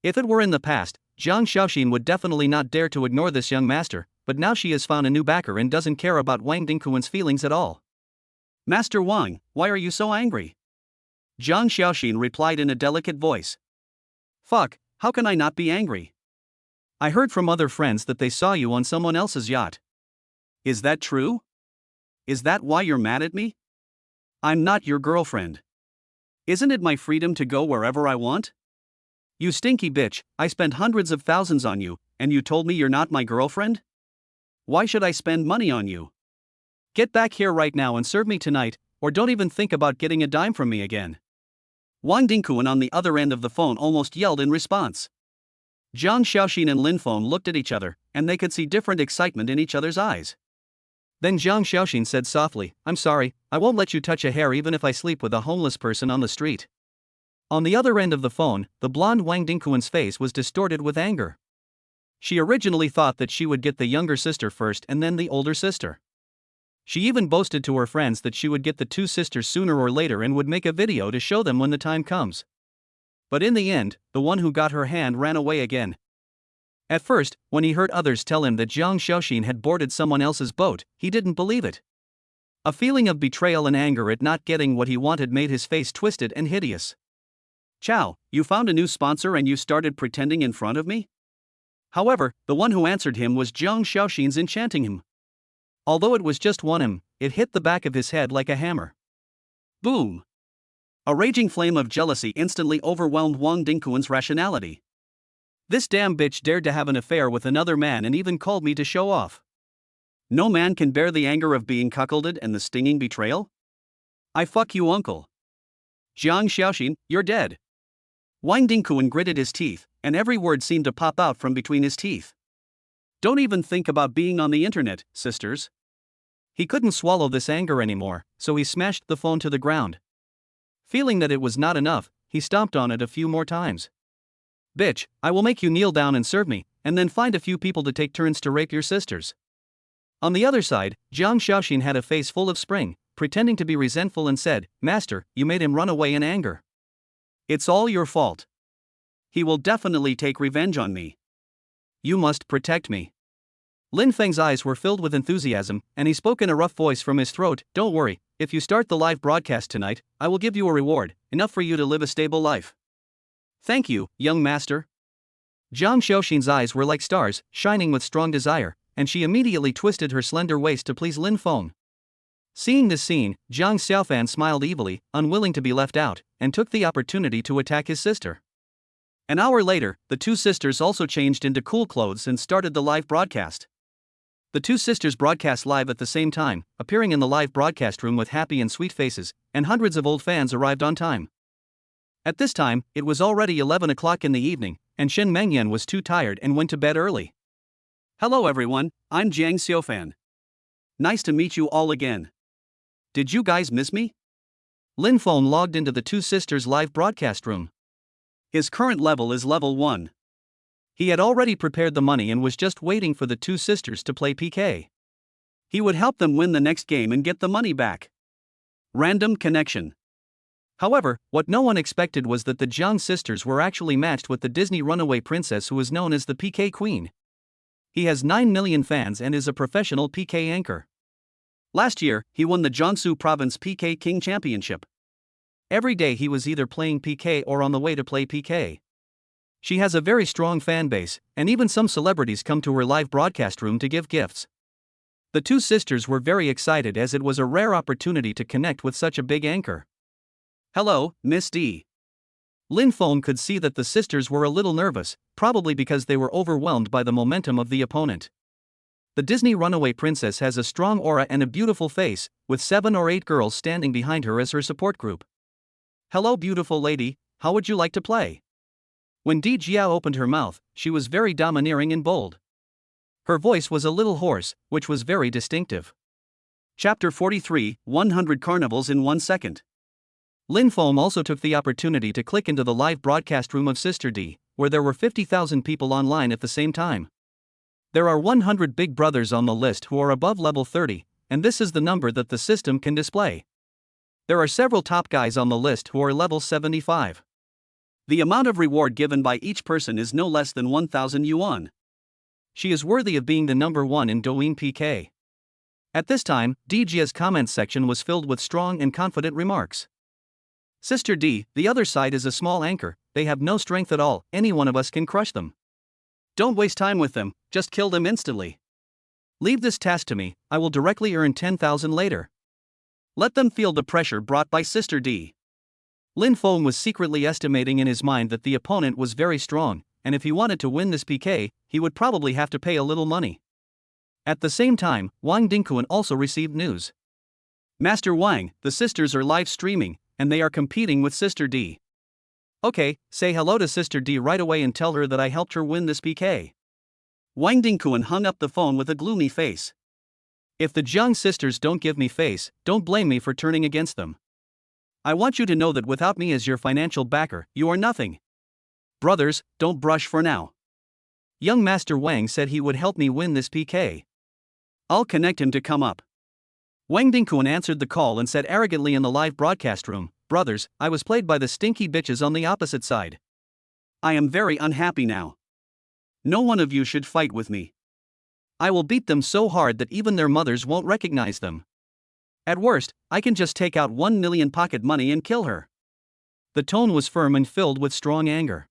If it were in the past, Zhang Xiaoxin would definitely not dare to ignore this young master, but now she has found a new backer and doesn't care about Wang Dingkuan's feelings at all. Master Wang, why are you so angry? Zhang Xiaoxin replied in a delicate voice. Fuck, how can I not be angry? I heard from other friends that they saw you on someone else's yacht. Is that true? Is that why you're mad at me? I'm not your girlfriend. Isn't it my freedom to go wherever I want? You stinky bitch, I spent hundreds of thousands on you, and you told me you're not my girlfriend? Why should I spend money on you? Get back here right now and serve me tonight, or don't even think about getting a dime from me again. Wang Dingkuan on the other end of the phone almost yelled in response. Zhang Xiaoxin and Lin Fong looked at each other, and they could see different excitement in each other's eyes. Then Zhang Xiaoxin said softly, "I'm sorry, I won't let you touch a hair even if I sleep with a homeless person on the street." On the other end of the phone, the blonde Wang Dingkuan's face was distorted with anger. She originally thought that she would get the younger sister first and then the older sister. She even boasted to her friends that she would get the two sisters sooner or later and would make a video to show them when the time comes. But in the end, the one who got her hand ran away again. At first, when he heard others tell him that Zhang Xiaoxin had boarded someone else's boat, he didn't believe it. A feeling of betrayal and anger at not getting what he wanted made his face twisted and hideous. "Chow, you found a new sponsor and you started pretending in front of me?" However, the one who answered him was Zhang Xiaoxin's enchanting him. Although it was just one it hit the back of his head like a hammer. Boom! A raging flame of jealousy instantly overwhelmed Wang Dingkuan's rationality. This damn bitch dared to have an affair with another man and even called me to show off. No man can bear the anger of being cuckolded and the stinging betrayal? I fuck you, uncle. Zhang Xiaoxin, you're dead. Wang Dingkuan gritted his teeth, and every word seemed to pop out from between his teeth. Don't even think about being on the internet, sisters. He couldn't swallow this anger anymore, so he smashed the phone to the ground. Feeling that it was not enough, he stomped on it a few more times. Bitch, I will make you kneel down and serve me, and then find a few people to take turns to rape your sisters. On the other side, Zhang Xiaoxin had a face full of spring, pretending to be resentful and said, "Master, you made him run away in anger. It's all your fault. He will definitely take revenge on me. You must protect me." Lin Feng's eyes were filled with enthusiasm, and he spoke in a rough voice from his throat, "Don't worry, if you start the live broadcast tonight, I will give you a reward, enough for you to live a stable life." "Thank you, young master." Zhang Xiaoxin's eyes were like stars, shining with strong desire, and she immediately twisted her slender waist to please Lin Fong. Seeing this scene, Zhang Xiaofan smiled evilly, unwilling to be left out, and took the opportunity to attack his sister. An hour later, the two sisters also changed into cool clothes and started the live broadcast. The two sisters broadcast live at the same time, appearing in the live broadcast room with happy and sweet faces, and hundreds of old fans arrived on time. At this time, it was already 11 o'clock in the evening, and Shen Mengyan was too tired and went to bed early. "Hello everyone, I'm Jiang Xiaofan. Nice to meet you all again. Did you guys miss me?" Lin Fong logged into the two sisters' live broadcast room. His current level is level 1. He had already prepared the money and was just waiting for the two sisters to play PK. He would help them win the next game and get the money back. Random connection. However, what no one expected was that the Zhang sisters were actually matched with the Disney runaway princess who is known as the PK Queen. He has 9 million fans and is a professional PK anchor. Last year, he won the Jiangsu Province PK King Championship. Every day he was either playing PK or on the way to play PK. She has a very strong fan base, and even some celebrities come to her live broadcast room to give gifts. The two sisters were very excited as it was a rare opportunity to connect with such a big anchor. "Hello, Miss D." Lin Fong could see that the sisters were a little nervous, probably because they were overwhelmed by the momentum of the opponent. The Disney runaway princess has a strong aura and a beautiful face, with 7 or 8 girls standing behind her as her support group. "Hello beautiful lady, how would you like to play?" When Di Jiao opened her mouth, she was very domineering and bold. Her voice was a little hoarse, which was very distinctive. Chapter 43, 100 Carnivals in 1 second. Lin Fong also took the opportunity to click into the live broadcast room of Sister D, where there were 50,000 people online at the same time. There are 100 big brothers on the list who are above level 30, and this is the number that the system can display. There are several top guys on the list who are level 75. The amount of reward given by each person is no less than 1,000 yuan. She is worthy of being the number 1 in Douyin PK. At this time, DJ's comments section was filled with strong and confident remarks. "Sister D, the other side is a small anchor, they have no strength at all, any one of us can crush them. Don't waste time with them, just kill them instantly. Leave this task to me, I will directly earn 10,000 later. Let them feel the pressure brought by Sister D." Lin Fong was secretly estimating in his mind that the opponent was very strong, and if he wanted to win this PK, he would probably have to pay a little money. At the same time, Wang Dingkuan also received news. Master Wang, the sisters are live streaming, and they are competing with Sister D. Okay, say hello to Sister D right away and tell her that I helped her win this PK. Wang Dingkuan hung up the phone with a gloomy face. If the Jiang sisters don't give me face, don't blame me for turning against them. I want you to know that without me as your financial backer, you are nothing. Brothers, don't brush for now. Young Master Wang said he would help me win this PK. I'll connect him to come up. Wang Dingkuan answered the call and said arrogantly in the live broadcast room, brothers, I was played by the stinky bitches on the opposite side. I am very unhappy now. No one of you should fight with me. I will beat them so hard that even their mothers won't recognize them. At worst, I can just take out 1 million pocket money and kill her. The tone was firm and filled with strong anger.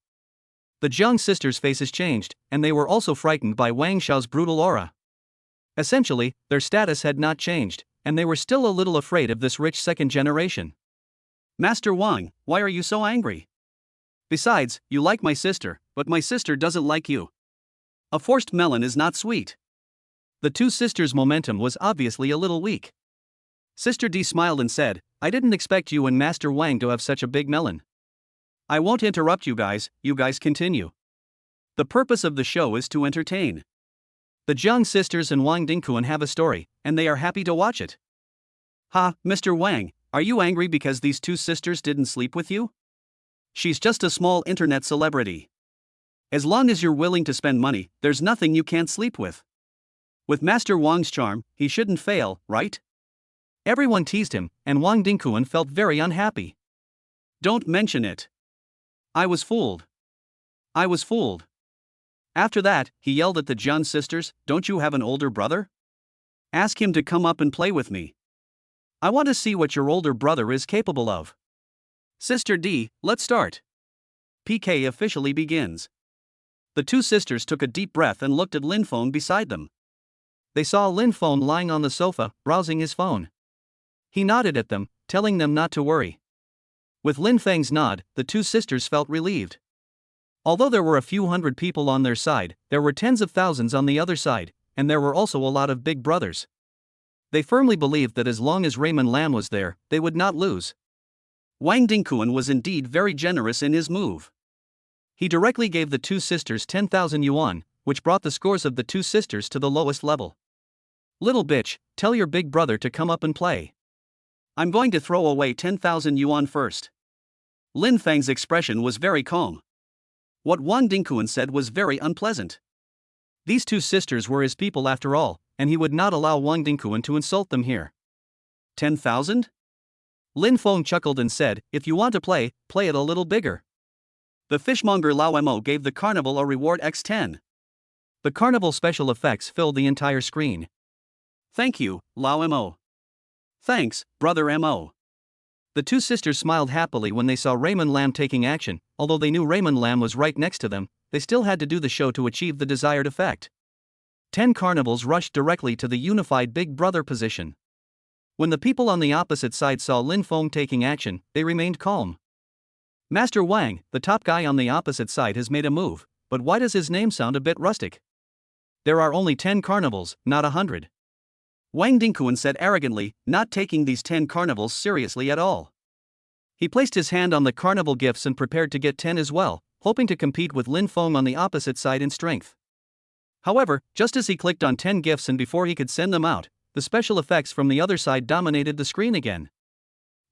The Jiang sisters' faces changed, and they were also frightened by Wang Xiao's brutal aura. Essentially, their status had not changed, and they were still a little afraid of this rich second generation. Master Wang, why are you so angry? Besides, you like my sister, but my sister doesn't like you. A forced melon is not sweet. The two sisters' momentum was obviously a little weak. Sister D smiled and said, I didn't expect you and Master Wang to have such a big melon. I won't interrupt you guys continue. The purpose of the show is to entertain. The Jiang sisters and Wang Dingkuan have a story, and they are happy to watch it. Ha, Mr. Wang, are you angry because these two sisters didn't sleep with you? She's just a small internet celebrity. As long as you're willing to spend money, there's nothing you can't sleep with. With Master Wang's charm, he shouldn't fail, right? Everyone teased him, and Wang Dingkuan felt very unhappy. Don't mention it. I was fooled. I was fooled. After that, he yelled at the Jiang sisters, don't you have an older brother? Ask him to come up and play with me. I want to see what your older brother is capable of. Sister D, let's start. PK officially begins. The two sisters took a deep breath and looked at Lin Fong beside them. They saw Lin Fong lying on the sofa, browsing his phone. He nodded at them, telling them not to worry. With Lin Feng's nod, the two sisters felt relieved. Although there were a few hundred people on their side, there were tens of thousands on the other side, and there were also a lot of big brothers. They firmly believed that as long as Raymond Lam was there, they would not lose. Wang Dingkuan was indeed very generous in his move. He directly gave the two sisters 10,000 yuan, which brought the scores of the two sisters to the lowest level. Little bitch, tell your big brother to come up and play. I'm going to throw away 10,000 yuan first. Lin Feng's expression was very calm. What Wang Dingkuan said was very unpleasant. These two sisters were his people after all, and he would not allow Wang Dingkuan to insult them here. 10,000? Lin Fong chuckled and said, if you want to play it a little bigger. The fishmonger Lao Mo gave the carnival a reward x10. The carnival special effects filled the entire screen. Thank you, Lao Mo. Thanks, brother Mo. The two sisters smiled happily when they saw Raymond Lam taking action. Although they knew Raymond Lam was right next to them, they still had to do the show to achieve the desired effect. 10 carnivals rushed directly to the unified Big Brother position. When the people on the opposite side saw Lin Fong taking action, they remained calm. Master Wang, the top guy on the opposite side, has made a move, but why does his name sound a bit rustic? There are only 10 carnivals, not 100. Wang Dingkuan said arrogantly, not taking these 10 carnivals seriously at all. He placed his hand on the carnival gifts and prepared to get 10 as well, hoping to compete with Lin Fong on the opposite side in strength. However, just as he clicked on 10 gifts and before he could send them out, the special effects from the other side dominated the screen again.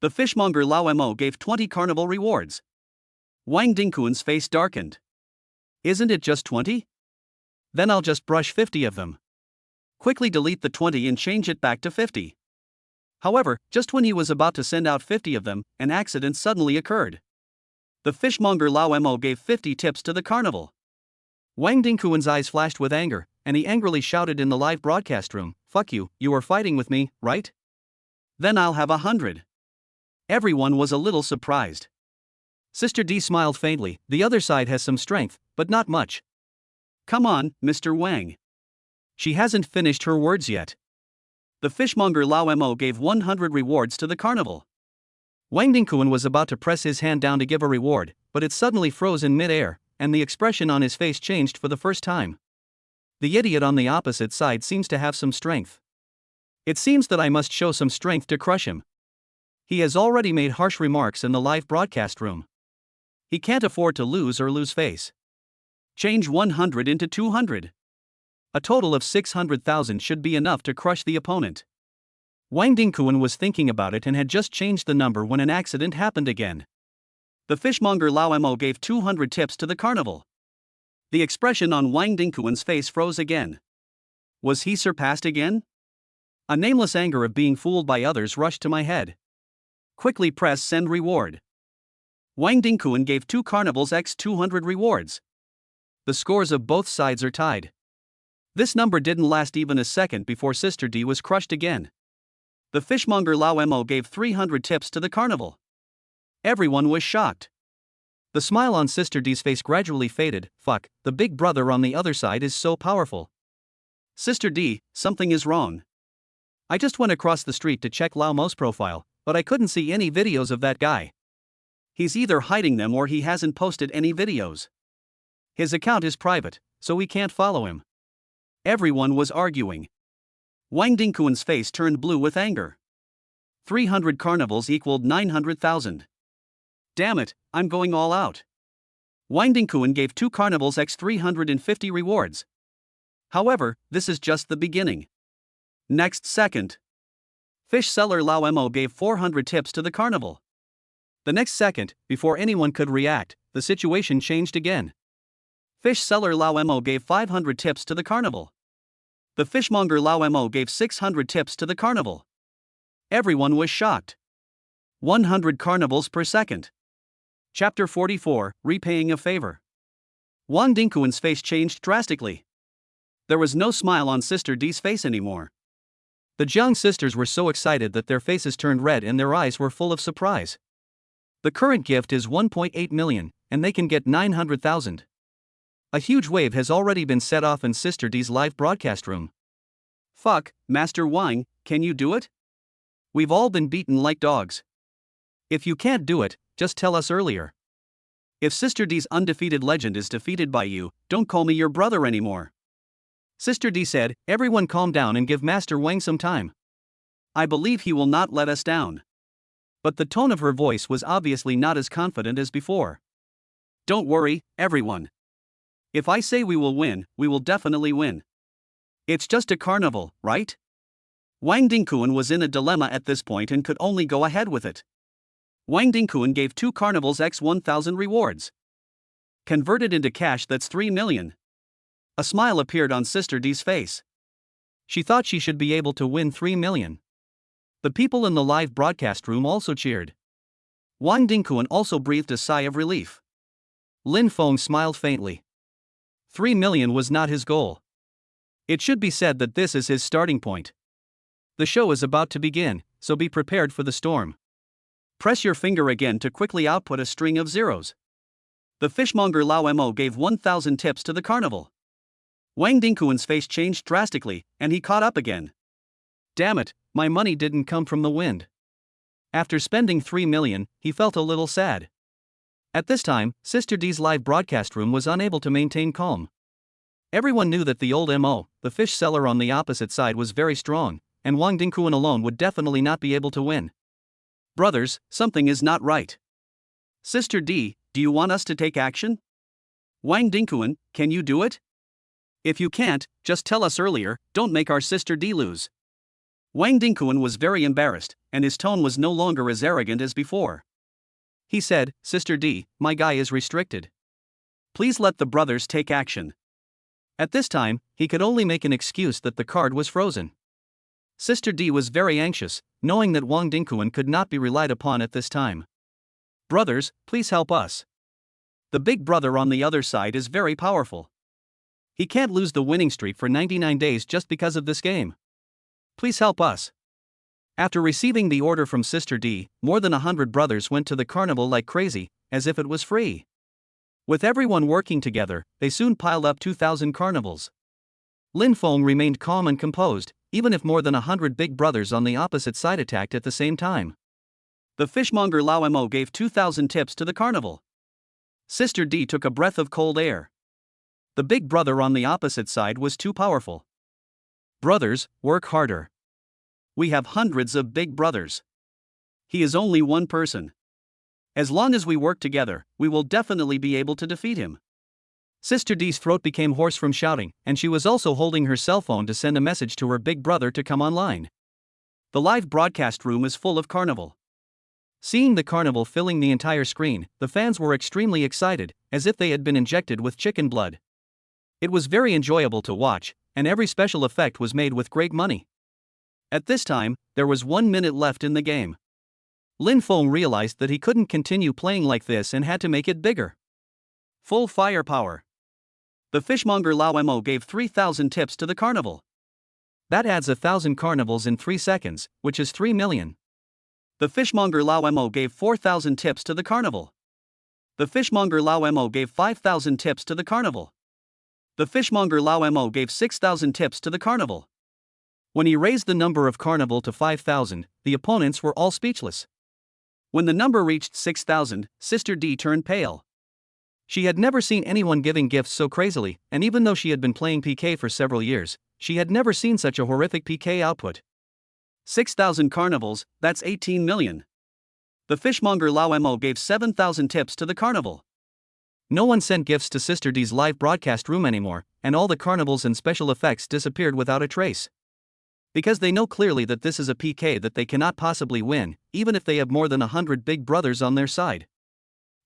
The fishmonger Lao Mo gave 20 carnival rewards. Wang Dingkuan's face darkened. Isn't it just 20? Then I'll just brush 50 of them. Quickly delete the 20 and change it back to 50. However, just when he was about to send out 50 of them, an accident suddenly occurred. The fishmonger Lao Mo gave 50 tips to the carnival. Wang Dingkuan's eyes flashed with anger, and he angrily shouted in the live broadcast room, fuck you, you are fighting with me, right? Then I'll have 100. Everyone was a little surprised. Sister D smiled faintly, the other side has some strength, but not much. Come on, Mr. Wang. She hasn't finished her words yet. The fishmonger Lao Mo gave 100 rewards to the carnival. Wang Dingkuan was about to press his hand down to give a reward, but it suddenly froze in mid-air, and the expression on his face changed for the first time. The idiot on the opposite side seems to have some strength. It seems that I must show some strength to crush him. He has already made harsh remarks in the live broadcast room. He can't afford to lose face. Change 100 into 200. A total of 600,000 should be enough to crush the opponent. Wang Dingkuan was thinking about it and had just changed the number when an accident happened again. The fishmonger Lao Mo gave 200 tips to the carnival. The expression on Wang Dingkuan's face froze again. Was he surpassed again? A nameless anger of being fooled by others rushed to my head. Quickly press send reward. Wang Dingkuan gave 2 carnivals x 200 rewards. The scores of both sides are tied. This number didn't last even a second before Sister D was crushed again. The fishmonger Lao Mo gave 300 tips to the carnival. Everyone was shocked. The smile on Sister D's face gradually faded. Fuck, the big brother on the other side is so powerful. Sister D, something is wrong. I just went across the street to check Lao Mo's profile, but I couldn't see any videos of that guy. He's either hiding them or he hasn't posted any videos. His account is private, so we can't follow him. Everyone was arguing. Wang Dingkuan's face turned blue with anger. 300 carnivals equaled 900,000. Damn it, I'm going all out. Wang Dingkuan gave 2 carnivals x 350 rewards. However, this is just the beginning. Next second. Fish seller Lao Mo gave 400 tips to the carnival. The next second, before anyone could react, the situation changed again. Fish seller Lao Mo gave 500 tips to the carnival. The fishmonger Lao Mo gave 600 tips to the carnival. Everyone was shocked. 100 carnivals per second. Chapter 44, Repaying a Favor. Wang Dingkuan's face changed drastically. There was no smile on Sister D's face anymore. The Jiang sisters were so excited that their faces turned red and their eyes were full of surprise. The current gift is 1.8 million, and they can get 900,000. A huge wave has already been set off in Sister D's live broadcast room. Fuck, Master Wang, can you do it? We've all been beaten like dogs. If you can't do it, just tell us earlier. If Sister D's undefeated legend is defeated by you, don't call me your brother anymore. Sister D said, everyone calm down and give Master Wang some time. I believe he will not let us down. But the tone of her voice was obviously not as confident as before. Don't worry, everyone. If I say we will win, we will definitely win. It's just a carnival, right? Wang Dingkuan was in a dilemma at this point and could only go ahead with it. Wang Dingkuan gave 2 carnivals x 1,000 rewards. Converted into cash, that's 3 million. A smile appeared on Sister D's face. She thought she should be able to win 3 million. The people in the live broadcast room also cheered. Wang Dingkuan also breathed a sigh of relief. Lin Fong smiled faintly. 3 million was not his goal. It should be said that this is his starting point. The show is about to begin, so be prepared for the storm. Press your finger again to quickly output a string of zeros. The fishmonger Lao Mo gave 1,000 tips to the carnival. Wang Dingkuan's face changed drastically, and he caught up again. Damn it, my money didn't come from the wind. After spending 3 million, he felt a little sad. At this time, Sister D's live broadcast room was unable to maintain calm. Everyone knew that the old MO, the fish seller on the opposite side, was very strong, and Wang Dingkuan alone would definitely not be able to win. Brothers, something is not right. Sister D, do you want us to take action? Wang Dingkuan, can you do it? If you can't, just tell us earlier, don't make our Sister D lose. Wang Dingkuan was very embarrassed, and his tone was no longer as arrogant as before. He said, Sister D, my guy is restricted. Please let the brothers take action. At this time, he could only make an excuse that the card was frozen. Sister D was very anxious, knowing that Wang Dingkuan could not be relied upon at this time. Brothers, please help us. The big brother on the other side is very powerful. He can't lose the winning streak for 99 days just because of this game. Please help us. After receiving the order from Sister D, more than 100 brothers went to the carnival like crazy, as if it was free. With everyone working together, they soon piled up 2,000 carnivals. Lin Fong remained calm and composed, even if more than 100 big brothers on the opposite side attacked at the same time. The fishmonger Lao Mo gave 2,000 tips to the carnival. Sister D took a breath of cold air. The big brother on the opposite side was too powerful. Brothers, work harder. We have hundreds of big brothers. He is only one person. As long as we work together, we will definitely be able to defeat him. Sister D's throat became hoarse from shouting, and she was also holding her cell phone to send a message to her big brother to come online. The live broadcast room is full of carnival. Seeing the carnival filling the entire screen, the fans were extremely excited, as if they had been injected with chicken blood. It was very enjoyable to watch, and every special effect was made with great money. At this time, there was 1 minute left in the game. Lin Fong realized that he couldn't continue playing like this and had to make it bigger. Full firepower. The fishmonger Lao Mo gave 3,000 tips to the carnival. That adds 1,000 carnivals in 3 seconds, which is 3 million. The fishmonger Lao Mo gave 4,000 tips to the carnival. The fishmonger Lao Mo gave 5,000 tips to the carnival. The fishmonger Lao Mo gave 6,000 tips to the carnival. When he raised the number of carnival to 5,000, the opponents were all speechless. When the number reached 6,000, Sister D turned pale. She had never seen anyone giving gifts so crazily, and even though she had been playing PK for several years, she had never seen such a horrific PK output. 6,000 carnivals, that's 18 million. The fishmonger Lao Mo gave 7,000 tips to the carnival. No one sent gifts to Sister D's live broadcast room anymore, and all the carnivals and special effects disappeared without a trace. Because they know clearly that this is a PK that they cannot possibly win, even if they have more than 100 big brothers on their side.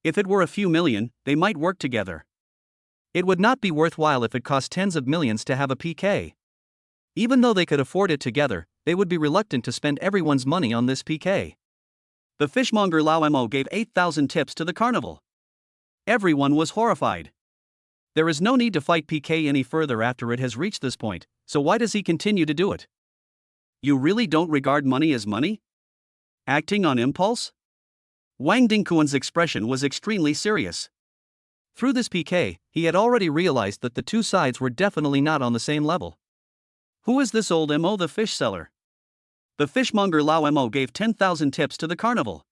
If it were a few million, they might work together. It would not be worthwhile if it cost tens of millions to have a PK. Even though they could afford it together, they would be reluctant to spend everyone's money on this PK. The fishmonger Lao Mo gave 8,000 tips to the carnival. Everyone was horrified. There is no need to fight PK any further after it has reached this point, so why does he continue to do it? You really don't regard money as money? Acting on impulse? Wang Dingquan's expression was extremely serious. Through this PK, he had already realized that the two sides were definitely not on the same level. Who is this old Mo, the fish seller? The fishmonger Lao Mo gave 10,000 tips to the carnival.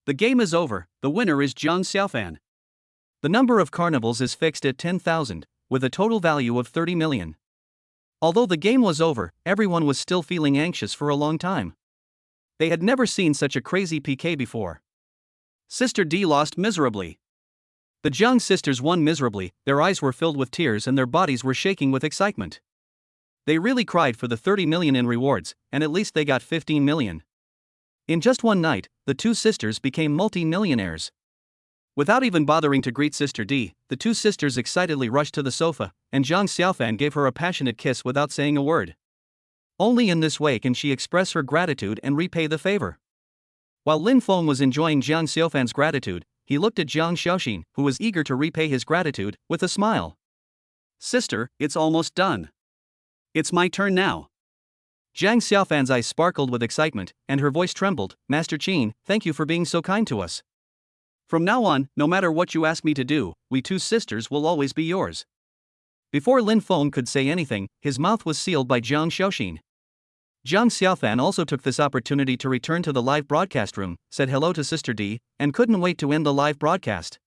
The game is over, the winner is Jiang Xiaofan. The number of carnivals is fixed at 10,000, with a total value of 30 million. Although the game was over, everyone was still feeling anxious for a long time. They had never seen such a crazy PK before. Sister D lost miserably. The Jiang sisters won miserably, their eyes were filled with tears and their bodies were shaking with excitement. They really cried for the 30 million in rewards, and at least they got 15 million. In just one night, the two sisters became multi-millionaires. Without even bothering to greet Sister D, the two sisters excitedly rushed to the sofa, and Jiang Xiaofan gave her a passionate kiss without saying a word. Only in this way can she express her gratitude and repay the favor. While Lin Fong was enjoying Jiang Xiaofan's gratitude, he looked at Jiang Xiaoxin, who was eager to repay his gratitude, with a smile. Sister, it's almost done. It's my turn now. Jiang Xiaofan's eyes sparkled with excitement, and her voice trembled. Master Qin, thank you for being so kind to us. From now on, no matter what you ask me to do, we two sisters will always be yours. Before Lin Fong could say anything, his mouth was sealed by Jiang Xiaoxin. Jiang Xiaofan also took this opportunity to return to the live broadcast room, said hello to Sister D, and couldn't wait to end the live broadcast.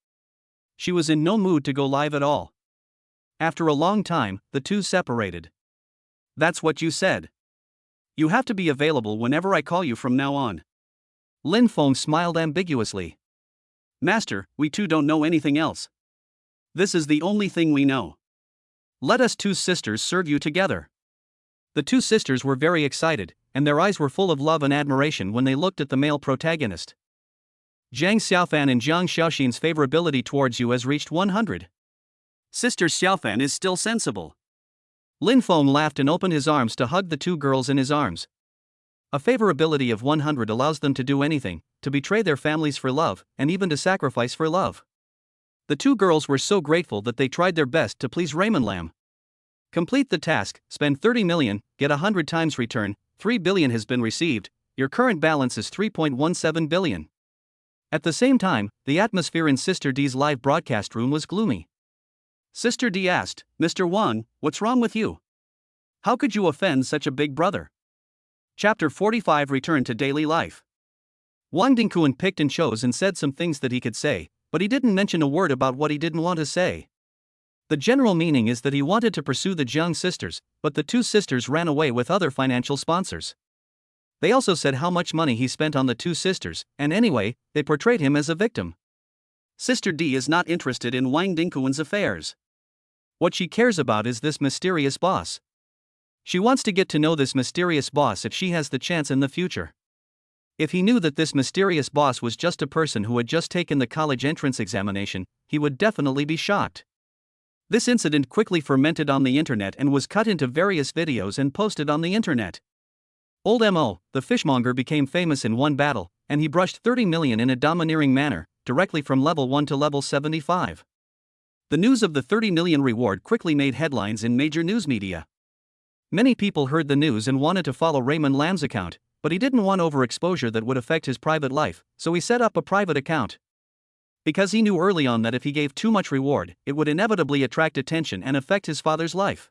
She was in no mood to go live at all. After a long time, the two separated. That's what you said. You have to be available whenever I call you from now on. Lin Fong smiled ambiguously. Master, we two don't know anything else. This is the only thing we know. Let us two sisters serve you together. The two sisters were very excited, and their eyes were full of love and admiration when they looked at the male protagonist. Jiang Xiaofan and Jiang Xiaoxin's favorability towards you has reached 100. Sister Xiaofan is still sensible. Lin Fong laughed and opened his arms to hug the two girls in his arms. A favorability of 100 allows them to do anything, to betray their families for love, and even to sacrifice for love. The two girls were so grateful that they tried their best to please Raymond Lam. Complete the task, spend 30 million, get 100 times return, 3 billion has been received, your current balance is 3.17 billion. At the same time, the atmosphere in Sister D's live broadcast room was gloomy. Sister D asked, Mr. Wang, what's wrong with you? How could you offend such a big brother? Chapter 45 Return to Daily Life. Wang Dingquan picked and chose and said some things that he could say, but he didn't mention a word about what he didn't want to say. The general meaning is that he wanted to pursue the Jiang sisters, but the two sisters ran away with other financial sponsors. They also said how much money he spent on the two sisters, and anyway, they portrayed him as a victim. Sister D is not interested in Wang Dingkuan's affairs. What she cares about is this mysterious boss. She wants to get to know this mysterious boss if she has the chance in the future. If he knew that this mysterious boss was just a person who had just taken the college entrance examination, he would definitely be shocked. This incident quickly fermented on the internet and was cut into various videos and posted on the internet. Old Mo, the fishmonger, became famous in one battle, and he brushed 30 million in a domineering manner, directly from level 1 to level 75. The news of the 30 million reward quickly made headlines in major news media. Many people heard the news and wanted to follow Raymond Lam's account, but he didn't want overexposure that would affect his private life, so he set up a private account. Because he knew early on that if he gave too much reward, it would inevitably attract attention and affect his father's life.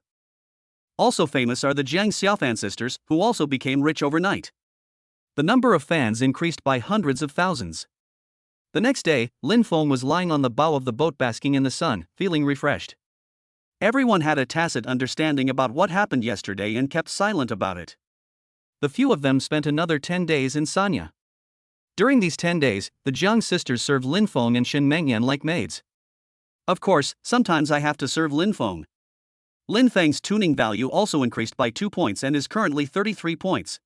Also famous are the Jiang Xiaofan sisters, who also became rich overnight. The number of fans increased by hundreds of thousands. The next day, Lin Fong was lying on the bow of the boat basking in the sun, feeling refreshed. Everyone had a tacit understanding about what happened yesterday and kept silent about it. The few of them spent another 10 days in Sanya. During these 10 days, the Jiang sisters served Lin Fong and Shen Mengyan like maids. Of course, sometimes I have to serve Lin Fong. Lin Feng's tuning value also increased by 2 points and is currently 33 points.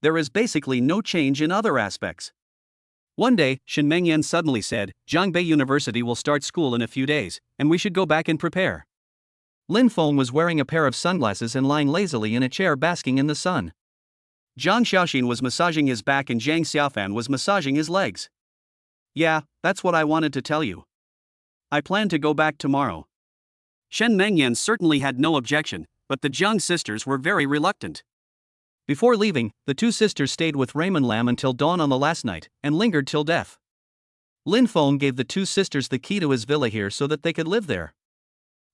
There is basically no change in other aspects. One day, Shen Mengyan suddenly said, Zhangbei University will start school in a few days, and we should go back and prepare. Lin Fong was wearing a pair of sunglasses and lying lazily in a chair basking in the sun. Zhang Xiaoxin was massaging his back and Jiang Xiaofan was massaging his legs. Yeah, that's what I wanted to tell you. I plan to go back tomorrow. Shen Mengyan certainly had no objection, but the Jiang sisters were very reluctant. Before leaving, the two sisters stayed with Raymond Lam until dawn on the last night, and lingered till death. Lin Fong gave the two sisters the key to his villa here so that they could live there.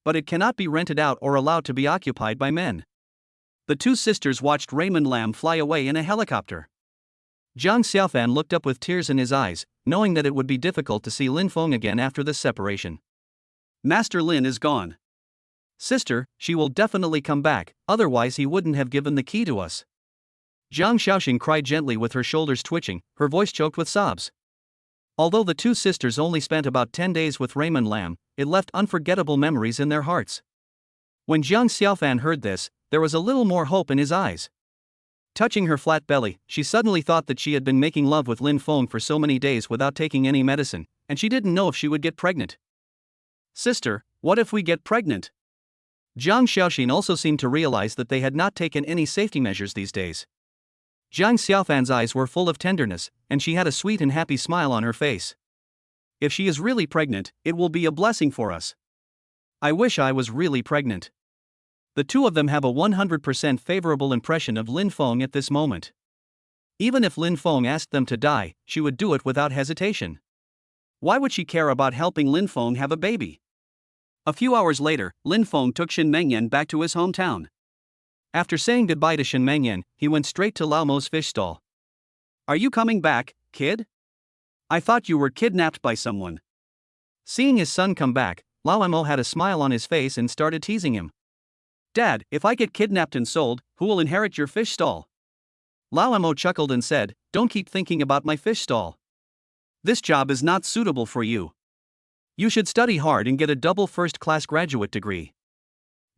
But it cannot be rented out or allowed to be occupied by men. The two sisters watched Raymond Lam fly away in a helicopter. Jiang Xiaofan looked up with tears in his eyes, knowing that it would be difficult to see Lin Fong again after this separation. Master Lin is gone. Sister, she will definitely come back, otherwise he wouldn't have given the key to us. Zhang Xiaoxin cried gently with her shoulders twitching, her voice choked with sobs. Although the two sisters only spent about 10 days with Raymond Lam, it left unforgettable memories in their hearts. When Jiang Xiaofan heard this, there was a little more hope in his eyes. Touching her flat belly, she suddenly thought that she had been making love with Lin Fong for so many days without taking any medicine, and she didn't know if she would get pregnant. Sister, what if we get pregnant? Zhang Xiaoxin also seemed to realize that they had not taken any safety measures these days. Jiang Xiaofan's eyes were full of tenderness, and she had a sweet and happy smile on her face. If she is really pregnant, it will be a blessing for us. I wish I was really pregnant. The two of them have a 100% favorable impression of Lin Fong at this moment. Even if Lin Fong asked them to die, she would do it without hesitation. Why would she care about helping Lin Fong have a baby? A few hours later, Lin Fong took Shen Mengyan back to his hometown. After saying goodbye to Shen Mengyan, he went straight to Lao Mo's fish stall. Are you coming back, kid? I thought you were kidnapped by someone. Seeing his son come back, Lao Mo had a smile on his face and started teasing him. Dad, if I get kidnapped and sold, who will inherit your fish stall? Lao Mo chuckled and said, don't keep thinking about my fish stall. This job is not suitable for you. You should study hard and get a double first-class graduate degree.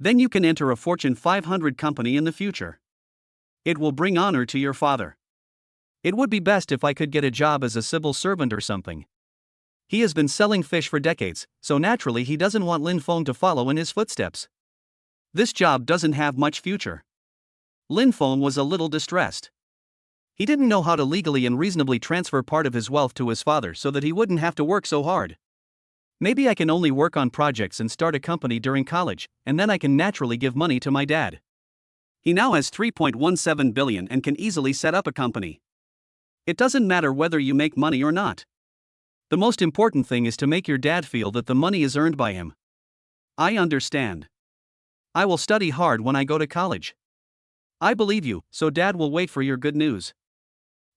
Then you can enter a Fortune 500 company in the future. It will bring honor to your father. It would be best if I could get a job as a civil servant or something. He has been selling fish for decades, so naturally he doesn't want Lin Fong to follow in his footsteps. This job doesn't have much future. Lin Fong was a little distressed. He didn't know how to legally and reasonably transfer part of his wealth to his father so that he wouldn't have to work so hard. Maybe I can only work on projects and start a company during college, and then I can naturally give money to my dad. He now has 3.17 billion and can easily set up a company. It doesn't matter whether you make money or not. The most important thing is to make your dad feel that the money is earned by him. I understand. I will study hard when I go to college. I believe you, so Dad will wait for your good news.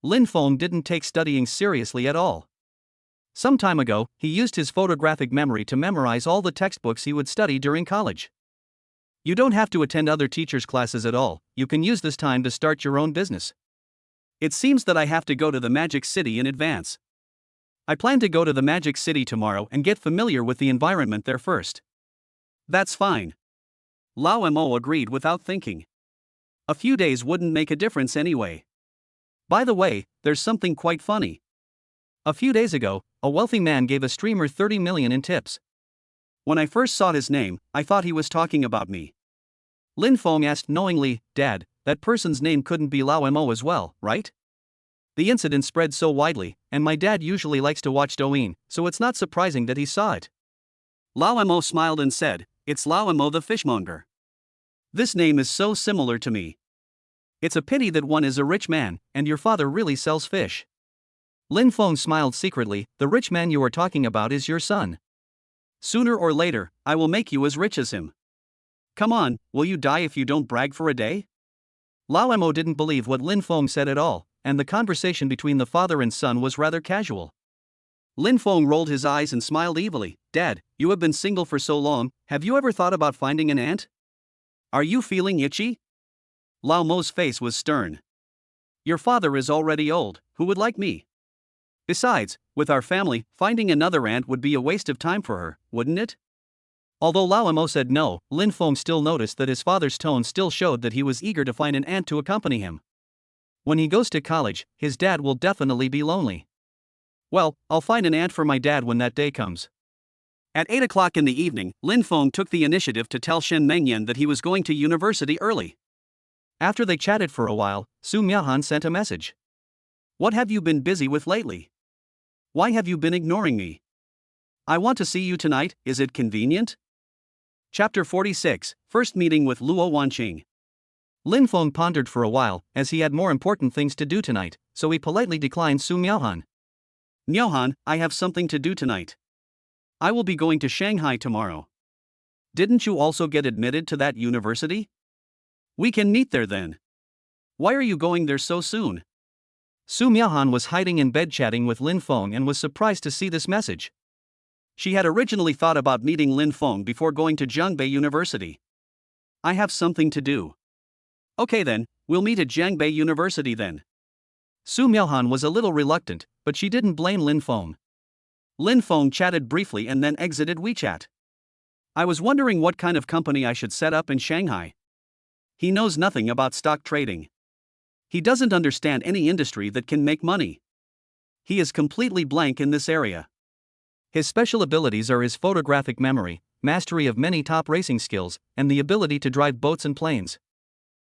Lin Fong didn't take studying seriously at all. Some time ago, he used his photographic memory to memorize all the textbooks he would study during college. You don't have to attend other teachers' classes at all, you can use this time to start your own business. It seems that I have to go to the Magic City in advance. I plan to go to the Magic City tomorrow and get familiar with the environment there first. That's fine. Lao Mo agreed without thinking. A few days wouldn't make a difference anyway. By the way, there's something quite funny. A few days ago, a wealthy man gave a streamer 30 million in tips. When I first saw his name, I thought he was talking about me. Lin Fong asked knowingly, Dad, that person's name couldn't be Lao Mo as well, right? The incident spread so widely, and my dad usually likes to watch Douyin, so it's not surprising that he saw it. Lao Mo smiled and said, It's Lao Mo the fishmonger. This name is so similar to me. It's a pity that one is a rich man, and your father really sells fish. Lin Fong smiled secretly, The rich man you are talking about is your son. Sooner or later, I will make you as rich as him. Come on, will you die if you don't brag for a day? Lao Mo didn't believe what Lin Fong said at all, and the conversation between the father and son was rather casual. Lin Fong rolled his eyes and smiled evilly, Dad, you have been single for so long, have you ever thought about finding an aunt? Are you feeling itchy? Lao Mo's face was stern. Your father is already old, who would like me? Besides, with our family, finding another aunt would be a waste of time for her, wouldn't it? Although Lao Mo said no, Lin Fong still noticed that his father's tone still showed that he was eager to find an aunt to accompany him. When he goes to college, his dad will definitely be lonely. Well, I'll find an aunt for my dad when that day comes. At 8 o'clock in the evening, Lin Fong took the initiative to tell Shen Mengyan that he was going to university early. After they chatted for a while, Su Miahan sent a message. What have you been busy with lately? Why have you been ignoring me? I want to see you tonight, is it convenient? Chapter 46, First Meeting with Luo Wanqing. Lin Fong pondered for a while, as he had more important things to do tonight, so he politely declined Su Miahan. Miahan, I have something to do tonight. I will be going to Shanghai tomorrow. Didn't you also get admitted to that university? We can meet there then. Why are you going there so soon? Su Miahan was hiding in bed chatting with Lin Fong and was surprised to see this message. She had originally thought about meeting Lin Fong before going to Zhangbei University. I have something to do. Okay then, we'll meet at Zhangbei University then. Su Miahan was a little reluctant, but she didn't blame Lin Fong. Lin Fong chatted briefly and then exited WeChat. I was wondering what kind of company I should set up in Shanghai. He knows nothing about stock trading. He doesn't understand any industry that can make money. He is completely blank in this area. His special abilities are his photographic memory, mastery of many top racing skills, and the ability to drive boats and planes.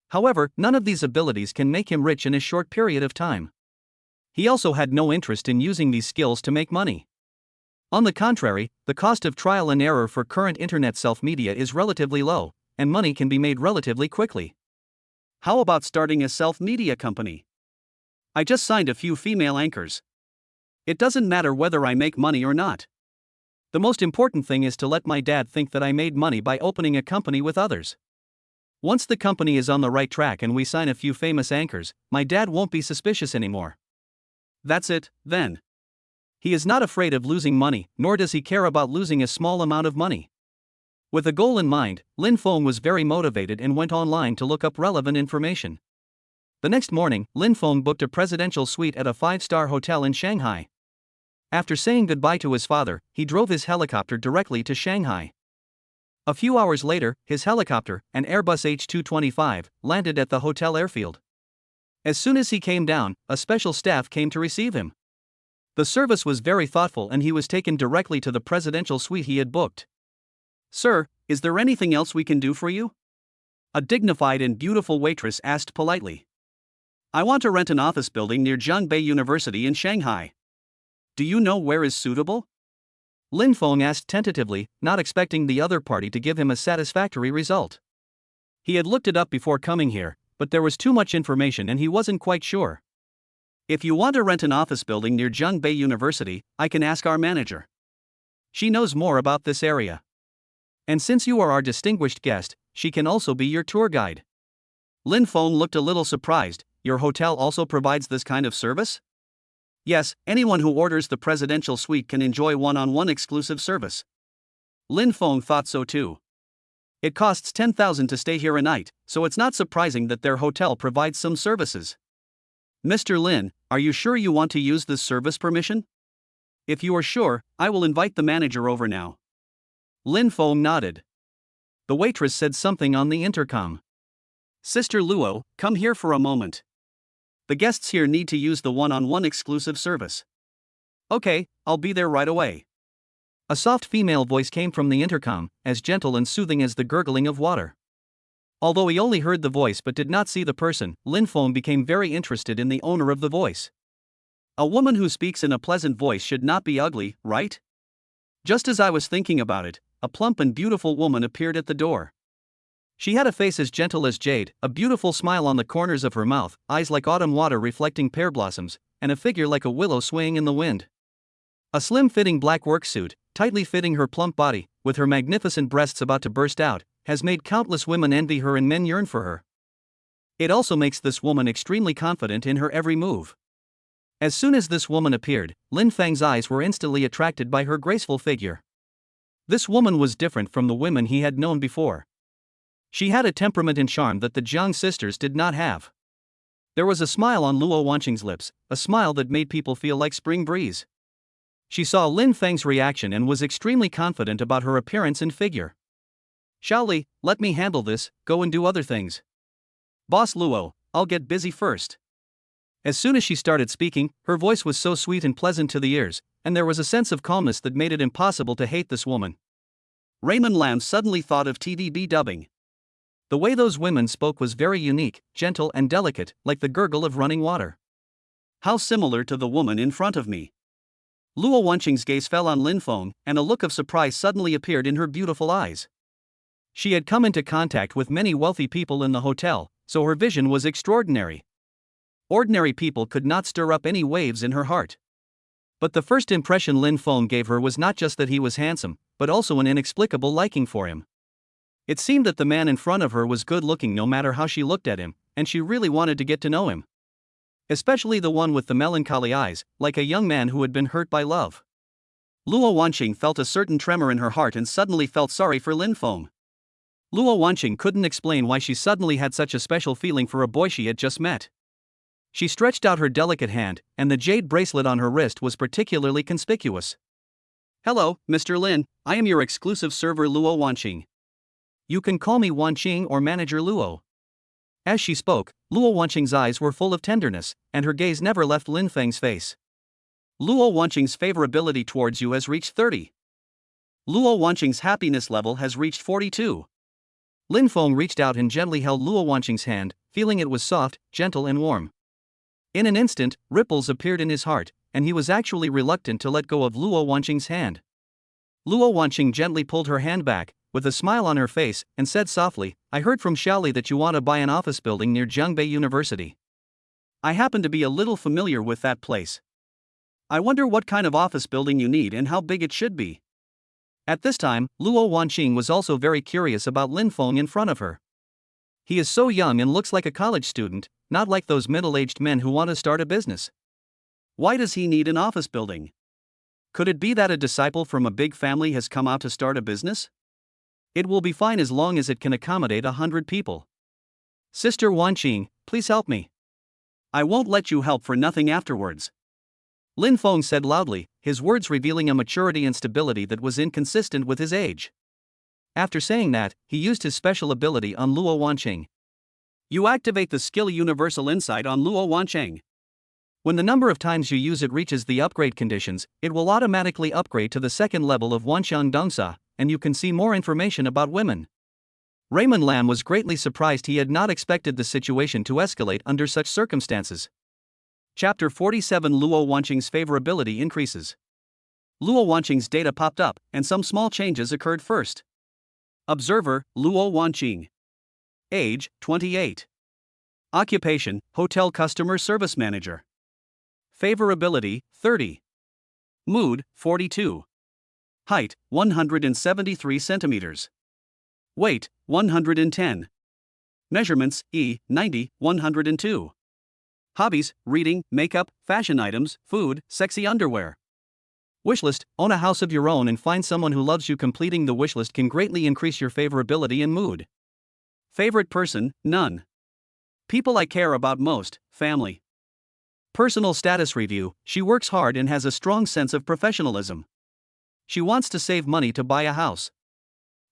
However, none of these abilities can make him rich in a short period of time. He also had no interest in using these skills to make money. On the contrary, the cost of trial and error for current internet self-media is relatively low, and money can be made relatively quickly. How about starting a self-media company? I just signed a few female anchors. It doesn't matter whether I make money or not. The most important thing is to let my dad think that I made money by opening a company with others. Once the company is on the right track and we sign a few famous anchors, my dad won't be suspicious anymore. That's it, then. He is not afraid of losing money, nor does he care about losing a small amount of money. With a goal in mind, Lin Fong was very motivated and went online to look up relevant information. The next morning, Lin Fong booked a presidential suite at a 5-star hotel in Shanghai. After saying goodbye to his father, he drove his helicopter directly to Shanghai. A few hours later, his helicopter, an Airbus H225, landed at the hotel airfield. As soon as he came down, a special staff came to receive him. The service was very thoughtful and he was taken directly to the presidential suite he had booked. Sir, is there anything else we can do for you? A dignified and beautiful waitress asked politely. I want to rent an office building near Zhangbei University in Shanghai. Do you know where is suitable? Lin Fong asked tentatively, not expecting the other party to give him a satisfactory result. He had looked it up before coming here, but there was too much information and he wasn't quite sure. If you want to rent an office building near Zhangbei University, I can ask our manager. She knows more about this area. And since you are our distinguished guest, she can also be your tour guide. Lin Fong looked a little surprised. Your hotel also provides this kind of service? Yes, anyone who orders the presidential suite can enjoy one-on-one exclusive service. Lin Fong thought so too. It costs 10,000 to stay here a night, so it's not surprising that their hotel provides some services. Mr. Lin, are you sure you want to use this service permission? If you are sure, I will invite the manager over now. Lin Fong nodded. The waitress said something on the intercom. Sister Luo, come here for a moment. The guests here need to use the one-on-one exclusive service. Okay, I'll be there right away. A soft female voice came from the intercom, as gentle and soothing as the gurgling of water. Although he only heard the voice but did not see the person, Lin Fong became very interested in the owner of the voice. A woman who speaks in a pleasant voice should not be ugly, right? Just as I was thinking about it, a plump and beautiful woman appeared at the door. She had a face as gentle as jade, a beautiful smile on the corners of her mouth, eyes like autumn water reflecting pear blossoms, and a figure like a willow swaying in the wind. A slim-fitting black work suit, tightly fitting her plump body, with her magnificent breasts about to burst out, has made countless women envy her and men yearn for her. It also makes this woman extremely confident in her every move. As soon as this woman appeared, Lin Fang's eyes were instantly attracted by her graceful figure. This woman was different from the women he had known before. She had a temperament and charm that the Jiang sisters did not have. There was a smile on Luo Wanqing's lips, a smile that made people feel like spring breeze. She saw Lin Fang's reaction and was extremely confident about her appearance and figure. Xiaoli, let me handle this, go and do other things. Boss Luo, I'll get busy first. As soon as she started speaking, her voice was so sweet and pleasant to the ears, and there was a sense of calmness that made it impossible to hate this woman. Raymond Lam suddenly thought of TVB dubbing. The way those women spoke was very unique, gentle and delicate, like the gurgle of running water. How similar to the woman in front of me. Luo Wanqing's gaze fell on Lin Fong, and a look of surprise suddenly appeared in her beautiful eyes. She had come into contact with many wealthy people in the hotel, so her vision was extraordinary. Ordinary people could not stir up any waves in her heart. But the first impression Lin Fong gave her was not just that he was handsome, but also an inexplicable liking for him. It seemed that the man in front of her was good-looking no matter how she looked at him, and she really wanted to get to know him. Especially the one with the melancholy eyes, like a young man who had been hurt by love. Luo Wanqing felt a certain tremor in her heart and suddenly felt sorry for Lin Fong. Luo Wanqing couldn't explain why she suddenly had such a special feeling for a boy she had just met. She stretched out her delicate hand, and the jade bracelet on her wrist was particularly conspicuous. Hello, Mr. Lin, I am your exclusive server Luo Wanqing. You can call me Wanqing or Manager Luo. As she spoke, Luo Wanqing's eyes were full of tenderness, and her gaze never left Lin Feng's face. Luo Wanqing's favorability towards you has reached 30. Luo Wanqing's happiness level has reached 42. Lin Fong reached out and gently held Luo Wanqing's hand, feeling it was soft, gentle and warm. In an instant, ripples appeared in his heart, and he was actually reluctant to let go of Luo Wanqing's hand. Luo Wanqing gently pulled her hand back, with a smile on her face, and said softly, I heard from Xiaoli that you want to buy an office building near Jiangbei University. I happen to be a little familiar with that place. I wonder what kind of office building you need and how big it should be. At this time, Luo Wanqing was also very curious about Lin Fong in front of her. He is so young and looks like a college student, not like those middle-aged men who want to start a business. Why does he need an office building? Could it be that a disciple from a big family has come out to start a business? It will be fine as long as it can accommodate 100 people. Sister Wanqing, please help me. I won't let you help for nothing afterwards. Lin Fong said loudly, his words revealing a maturity and stability that was inconsistent with his age. After saying that, he used his special ability on Luo Wanqing. You activate the skill Universal Insight on Luo Wanqing. When the number of times you use it reaches the upgrade conditions, it will automatically upgrade to the second level of Wanxiang Dongsa, and you can see more information about women. Raymond Lam was greatly surprised. He had not expected the situation to escalate under such circumstances. Chapter 47 Luo Wanqing's favorability increases. Luo Wanqing's data popped up, and some small changes occurred first. Observer, Luo Wanqing. Age, 28. Occupation, Hotel Customer Service Manager. Favorability, 30. Mood, 42. Height, 173 centimeters. Weight, 110. Measurements, E, 90, 102. Hobbies, reading, makeup, fashion items, food, sexy underwear. Wishlist, own a house of your own and find someone who loves you. Completing the wishlist can greatly increase your favorability and mood. Favorite person, none. People I care about most, family. Personal status review, she works hard and has a strong sense of professionalism. She wants to save money to buy a house.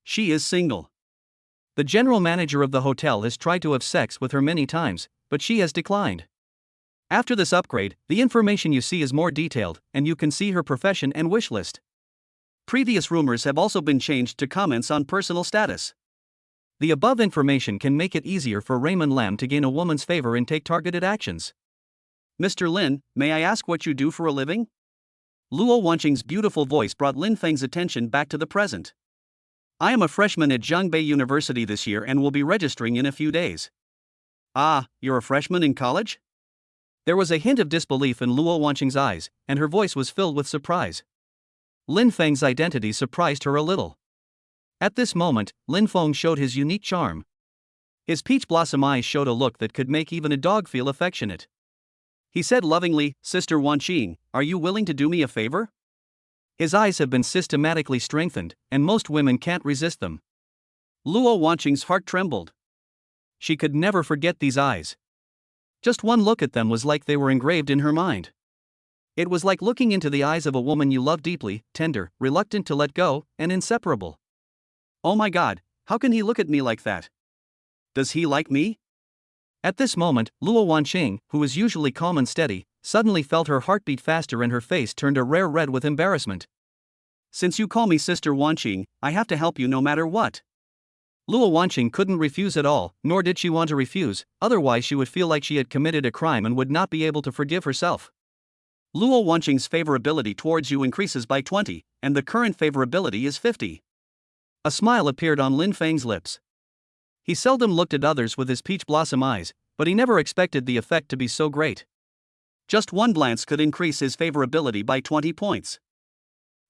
She is single. The general manager of the hotel has tried to have sex with her many times, but she has declined. After this upgrade, the information you see is more detailed, and you can see her profession and wish list. Previous rumors have also been changed to comments on personal status. The above information can make it easier for Raymond Lam to gain a woman's favor and take targeted actions. Mr. Lin, may I ask what you do for a living? Luo Wanqing's beautiful voice brought Lin Feng's attention back to the present. I am a freshman at Zhongbei University this year and will be registering in a few days. Ah, you're a freshman in college? There was a hint of disbelief in Luo Wanqing's eyes, and her voice was filled with surprise. Lin Feng's identity surprised her a little. At this moment, Lin Fong showed his unique charm. His peach blossom eyes showed a look that could make even a dog feel affectionate. He said lovingly, Sister Wanqing, are you willing to do me a favor? His eyes have been systematically strengthened, and most women can't resist them. Luo Wanqing's heart trembled. She could never forget these eyes. Just one look at them was like they were engraved in her mind. It was like looking into the eyes of a woman you love deeply, tender, reluctant to let go, and inseparable. Oh my God, how can he look at me like that? Does he like me? At this moment, Luo Wanqing, who was usually calm and steady, suddenly felt her heartbeat faster and her face turned a rare red with embarrassment. Since you call me Sister Wanqing, I have to help you no matter what. Luo Wanqing couldn't refuse at all, nor did she want to refuse, otherwise she would feel like she had committed a crime and would not be able to forgive herself. Luo Wanqing's favorability towards you increases by 20, and the current favorability is 50. A smile appeared on Lin Feng's lips. He seldom looked at others with his peach blossom eyes, but he never expected the effect to be so great. Just one glance could increase his favorability by 20 points.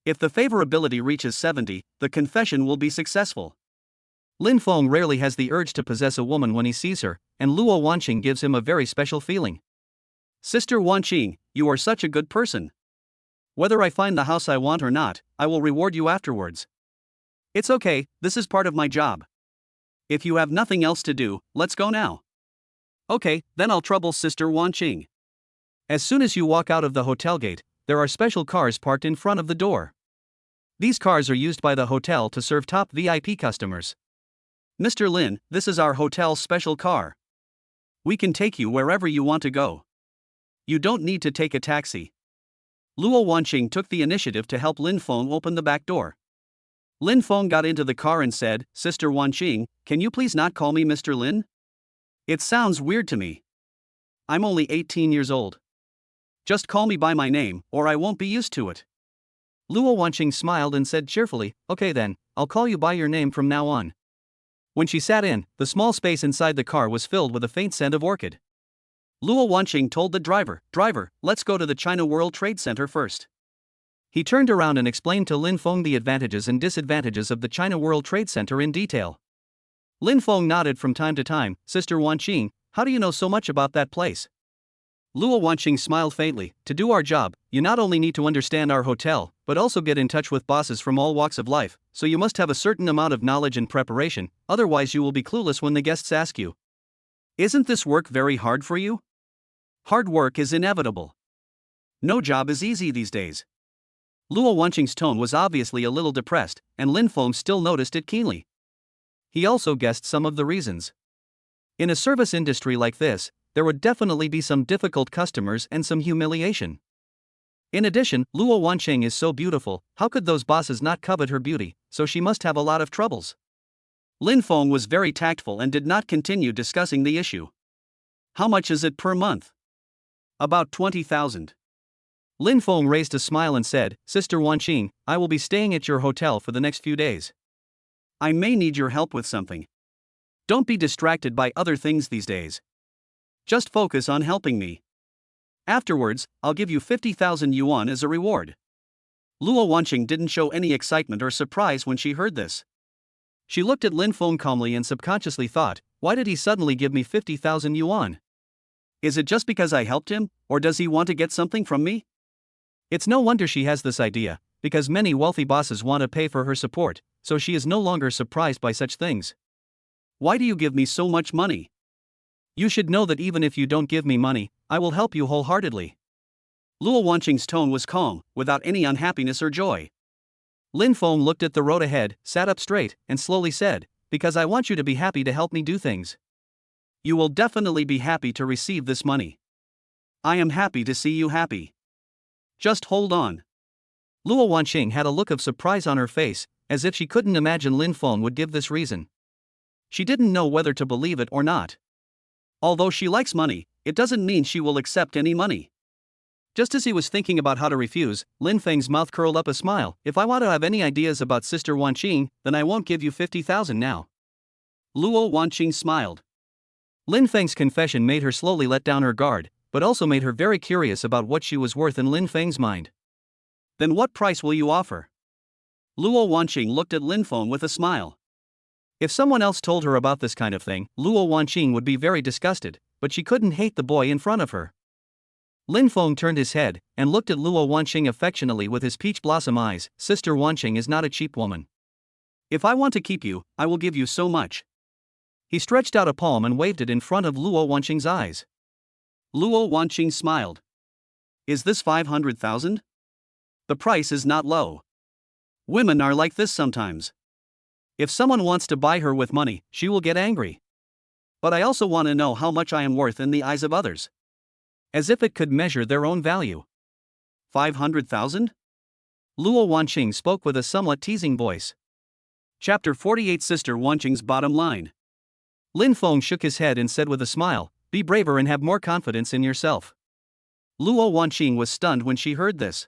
If the favorability reaches 70, the confession will be successful. Lin Fong rarely has the urge to possess a woman when he sees her, and Luo Wanqing gives him a very special feeling. Sister Wanqing, you are such a good person. Whether I find the house I want or not, I will reward you afterwards. It's okay, this is part of my job. If you have nothing else to do, let's go now. Okay, then I'll trouble Sister Wanqing. As soon as you walk out of the hotel gate, there are special cars parked in front of the door. These cars are used by the hotel to serve top VIP customers. Mr. Lin, this is our hotel's special car. We can take you wherever you want to go. You don't need to take a taxi. Luo Wanqing took the initiative to help Lin Fong open the back door. Lin Fong got into the car and said, Sister Wanqing, can you please not call me Mr. Lin? It sounds weird to me. I'm only 18 years old. Just call me by my name, or I won't be used to it. Luo Wanqing smiled and said cheerfully, okay then, I'll call you by your name from now on. When she sat in, the small space inside the car was filled with a faint scent of orchid. Luo Wanqing told the driver, let's go to the China World Trade Center first. He turned around and explained to Lin Fong the advantages and disadvantages of the China World Trade Center in detail. Lin Fong nodded from time to time, Sister Wanqing, how do you know so much about that place? Luo Wanqing smiled faintly, to do our job, you not only need to understand our hotel, but also get in touch with bosses from all walks of life, so you must have a certain amount of knowledge and preparation, otherwise you will be clueless when the guests ask you. Isn't this work very hard for you? Hard work is inevitable. No job is easy these days. Luo Wanqing's tone was obviously a little depressed, and Lin Fong still noticed it keenly. He also guessed some of the reasons. In a service industry like this, there would definitely be some difficult customers and some humiliation. In addition, Luo Wanqing is so beautiful, how could those bosses not covet her beauty, so she must have a lot of troubles. Lin Fong was very tactful and did not continue discussing the issue. How much is it per month? About 20,000. Lin Fong raised a smile and said, Sister Wanqing, I will be staying at your hotel for the next few days. I may need your help with something. Don't be distracted by other things these days. Just focus on helping me. Afterwards, I'll give you 50,000 yuan as a reward. Luo Wanqing didn't show any excitement or surprise when she heard this. She looked at Lin Fong calmly and subconsciously thought, why did he suddenly give me 50,000 yuan? Is it just because I helped him, or does he want to get something from me? It's no wonder she has this idea, because many wealthy bosses want to pay for her support, so she is no longer surprised by such things. Why do you give me so much money? You should know that even if you don't give me money, I will help you wholeheartedly. Luo Wanqing's tone was calm, without any unhappiness or joy. Lin Fong looked at the road ahead, sat up straight, and slowly said, "Because I want you to be happy to help me do things. You will definitely be happy to receive this money. I am happy to see you happy. Just hold on." Luo Wanqing had a look of surprise on her face, as if she couldn't imagine Lin Fong would give this reason. She didn't know whether to believe it or not. Although she likes money, it doesn't mean she will accept any money. Just as he was thinking about how to refuse, Lin Feng's mouth curled up a smile. "If I want to have any ideas about Sister Wanqing, then I won't give you 50,000 now." Luo Wanqing smiled. Lin Feng's confession made her slowly let down her guard, but also made her very curious about what she was worth in Lin Feng's mind. "Then what price will you offer?" Luo Wanqing looked at Lin Fong with a smile. If someone else told her about this kind of thing, Luo Wanqing would be very disgusted, but she couldn't hate the boy in front of her. Lin Fong turned his head and looked at Luo Wanqing affectionately with his peach blossom eyes. "Sister Wanqing is not a cheap woman. If I want to keep you, I will give you so much." He stretched out a palm and waved it in front of Luo Wanqing's eyes. Luo Wanqing smiled. "Is this 500,000? The price is not low. Women are like this sometimes. If someone wants to buy her with money, she will get angry. But I also want to know how much I am worth in the eyes of others. As if it could measure their own value." 500,000? Luo Wanqing spoke with a somewhat teasing voice. Chapter 48 Sister Wanqing's Bottom Line. Lin Fong shook his head and said with a smile, "Be braver and have more confidence in yourself." Luo Wanqing was stunned when she heard this.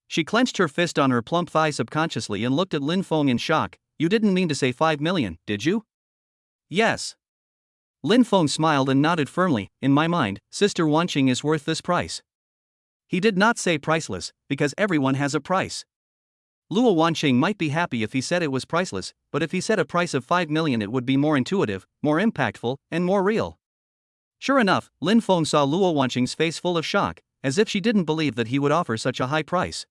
She clenched her fist on her plump thigh subconsciously and looked at Lin Fong in shock. "You didn't mean to say 5 million, did you?" "Yes." Lin Fong smiled and nodded firmly. "In my mind, Sister Wanqing is worth this price." He did not say priceless, because everyone has a price. Luo Wanqing might be happy if he said it was priceless, but if he said a price of 5 million it would be more intuitive, more impactful, and more real. Sure enough, Lin Fong saw Luo Wanqing's face full of shock, as if she didn't believe that he would offer such a high price.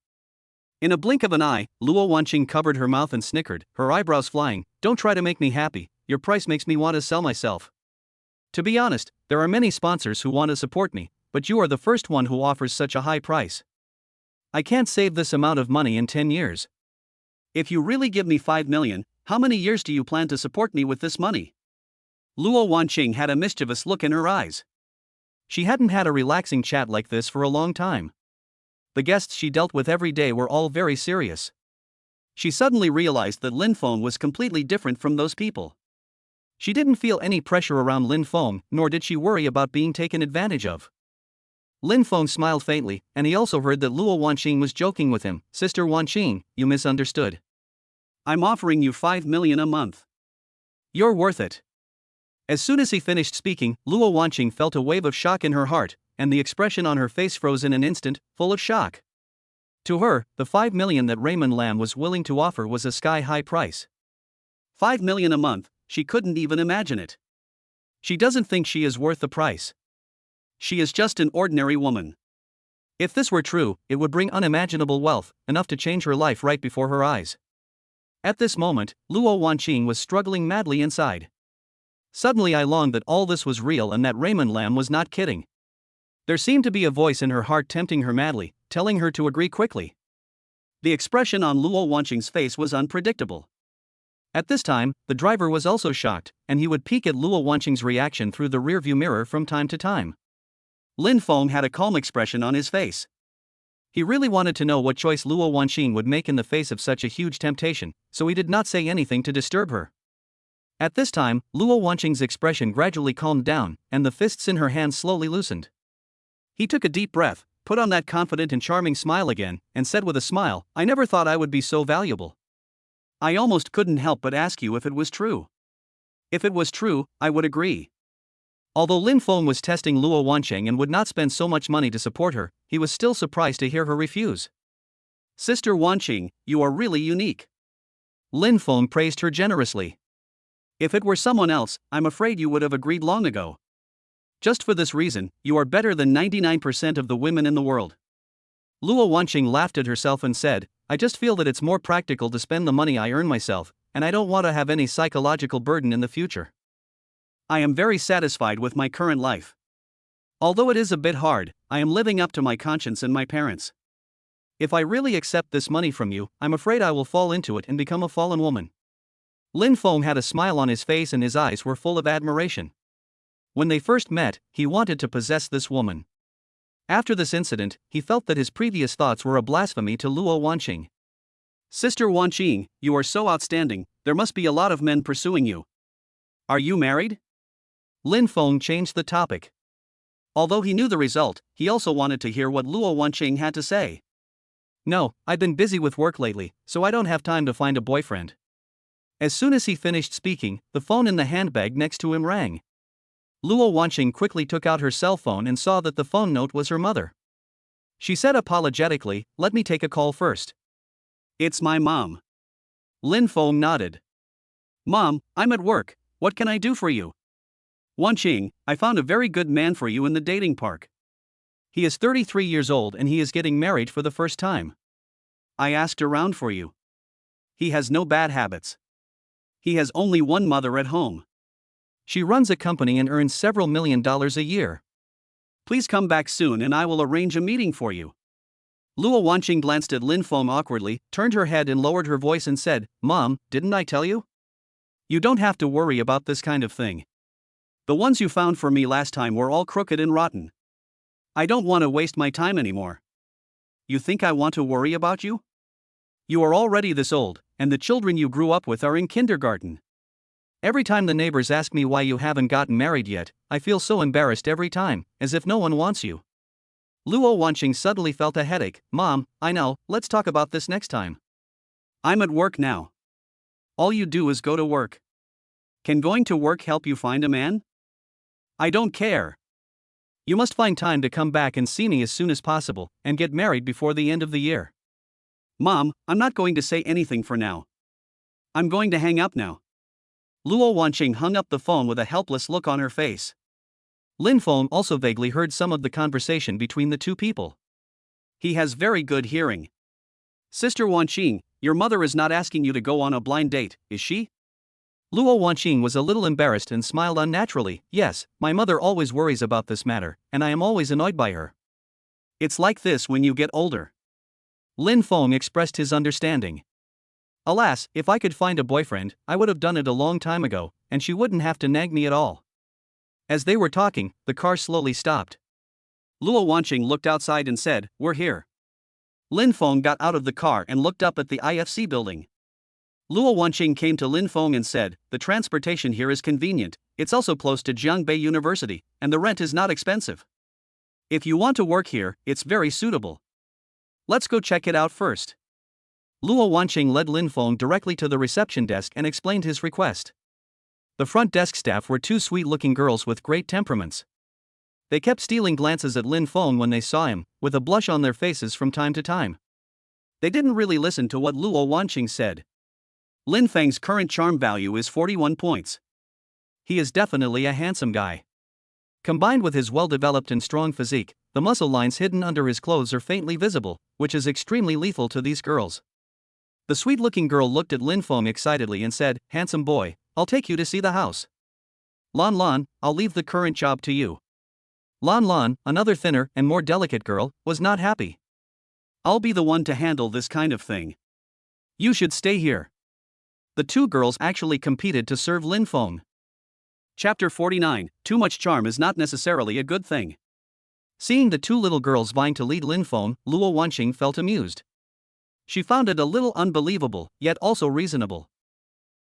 In a blink of an eye, Luo Wanqing covered her mouth and snickered, her eyebrows flying. "Don't try to make me happy, your price makes me want to sell myself. To be honest, there are many sponsors who want to support me, but you are the first one who offers such a high price. I can't save this amount of money in 10 years. If you really give me 5 million, how many years do you plan to support me with this money?" Luo Wanqing had a mischievous look in her eyes. She hadn't had a relaxing chat like this for a long time. The guests she dealt with every day were all very serious. She suddenly realized that Lin Fong was completely different from those people. She didn't feel any pressure around Lin Fong, nor did she worry about being taken advantage of. Lin Fong smiled faintly, and he also heard that Luo Wanqing was joking with him. "Sister Wanqing, you misunderstood. I'm offering you 5 million a month. You're worth it." As soon as he finished speaking, Luo Wanqing felt a wave of shock in her heart, and the expression on her face froze in an instant, full of shock. To her, the 5 million that Raymond Lam was willing to offer was a sky-high price. 5 million a month, she couldn't even imagine it. She doesn't think she is worth the price. She is just an ordinary woman. If this were true, it would bring unimaginable wealth, enough to change her life right before her eyes. At this moment, Luo Wanqing was struggling madly inside. Suddenly I longed that all this was real and that Raymond Lam was not kidding. There seemed to be a voice in her heart tempting her madly, telling her to agree quickly. The expression on Luo Wanqing's face was unpredictable. At this time, the driver was also shocked, and he would peek at Luo Wanqing's reaction through the rearview mirror from time to time. Lin Fong had a calm expression on his face. He really wanted to know what choice Luo Wanqing would make in the face of such a huge temptation, so he did not say anything to disturb her. At this time, Luo Wanqing's expression gradually calmed down, and the fists in her hands slowly loosened. He took a deep breath, put on that confident and charming smile again, and said with a smile, "I never thought I would be so valuable. I almost couldn't help but ask you if it was true. If it was true, I would agree." Although Lin Fong was testing Luo Wanqing and would not spend so much money to support her, he was still surprised to hear her refuse. "Sister Wanqing, you are really unique." Lin Fong praised her generously. "If it were someone else, I'm afraid you would have agreed long ago. Just for this reason, you are better than 99% of the women in the world." Luo Wanqing laughed at herself and said, "I just feel that it's more practical to spend the money I earn myself, and I don't want to have any psychological burden in the future. I am very satisfied with my current life. Although it is a bit hard, I am living up to my conscience and my parents. If I really accept this money from you, I'm afraid I will fall into it and become a fallen woman. Lin Fong had a smile on his face and his eyes were full of admiration. When they first met, he wanted to possess this woman. After this incident, he felt that his previous thoughts were a blasphemy to Luo Wanqing. Sister Wanqing, you are so outstanding, there must be a lot of men pursuing you. Are you married? Lin Fong changed the topic. Although he knew the result, he also wanted to hear what Luo Wanqing had to say. No, I've been busy with work lately, so I don't have time to find a boyfriend. As soon as he finished speaking, the phone in the handbag next to him rang. Luo Wanqing quickly took out her cell phone and saw that the phone note was her mother. She said apologetically, "Let me take a call first." "It's my mom." Lin Fong nodded. "Mom, I'm at work, what can I do for you?" "Wanqing, I found a very good man for you in the dating park. He is 33 years old and he is getting married for the first time. I asked around for you. He has no bad habits. He has only one mother at home. She runs a company and earns several $1,000,000 a year. Please come back soon and I will arrange a meeting for you." Luo Wanqing glanced at Lin Fong awkwardly, turned her head and lowered her voice and said, "Mom, didn't I tell you? You don't have to worry about this kind of thing. The ones you found for me last time were all crooked and rotten. I don't want to waste my time anymore. You think I want to worry about you? You are already this old, and the children you grew up with are in kindergarten. Every time the neighbors ask me why you haven't gotten married yet, I feel so embarrassed every time, as if no one wants you." Luo Wanqing suddenly felt a headache. "Mom, I know, let's talk about this next time. I'm at work now. All you do is go to work. Can going to work help you find a man? I don't care. You must find time to come back and see me as soon as possible, and get married before the end of the year." "Mom, I'm not going to say anything for now. I'm going to hang up now." Luo Wanqing hung up the phone with a helpless look on her face. Lin Fong also vaguely heard some of the conversation between the two people. He has very good hearing. "Sister Wanqing, your mother is not asking you to go on a blind date, is she?" Luo Wanqing was a little embarrassed and smiled unnaturally. "Yes, my mother always worries about this matter, and I am always annoyed by her. It's like this when you get older." Lin Fong expressed his understanding. "Alas, if I could find a boyfriend, I would have done it a long time ago, and she wouldn't have to nag me at all." As they were talking, the car slowly stopped. Luo Wanqing looked outside and said, "We're here." Lin Fong got out of the car and looked up at the IFC building. Luo Wanqing came to Lin Fong and said, "The transportation here is convenient, it's also close to Jiangbei University, and the rent is not expensive. If you want to work here, it's very suitable. Let's go check it out first." Luo Wanqing led Lin Fong directly to the reception desk and explained his request. The front desk staff were two sweet-looking girls with great temperaments. They kept stealing glances at Lin Fong when they saw him, with a blush on their faces from time to time. They didn't really listen to what Luo Wanqing said. Lin Feng's current charm value is 41 points. He is definitely a handsome guy. Combined with his well-developed and strong physique, the muscle lines hidden under his clothes are faintly visible, which is extremely lethal to these girls. The sweet-looking girl looked at Lin Fong excitedly and said, "Handsome boy, I'll take you to see the house. Lan Lan, I'll leave the current job to you." Lan Lan, another thinner and more delicate girl, was not happy. "I'll be the one to handle this kind of thing. You should stay here." The two girls actually competed to serve Lin Fong. Chapter 49, Too much charm is not necessarily a good thing. Seeing the two little girls vying to lead Lin Fong, Luo Wanqing felt amused. She found it a little unbelievable, yet also reasonable.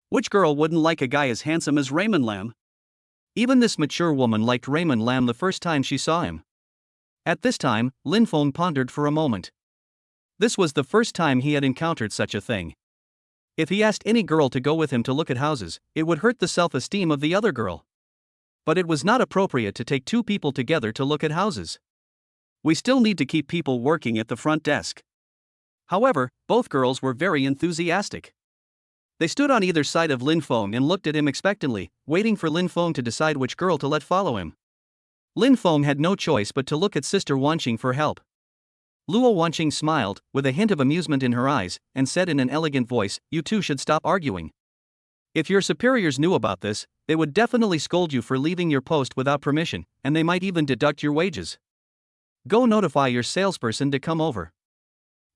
Which girl wouldn't like a guy as handsome as Raymond Lam? Even this mature woman liked Raymond Lam the first time she saw him. At this time, Lin Fong pondered for a moment. This was the first time he had encountered such a thing. If he asked any girl to go with him to look at houses, it would hurt the self-esteem of the other girl. But it was not appropriate to take two people together to look at houses. We still need to keep people working at the front desk. However, both girls were very enthusiastic. They stood on either side of Lin Fong and looked at him expectantly, waiting for Lin Fong to decide which girl to let follow him. Lin Fong had no choice but to look at Sister Wanqing for help. Luo Wanqing smiled, with a hint of amusement in her eyes, and said in an elegant voice, "You two should stop arguing. If your superiors knew about this, they would definitely scold you for leaving your post without permission, and they might even deduct your wages. Go notify your salesperson to come over.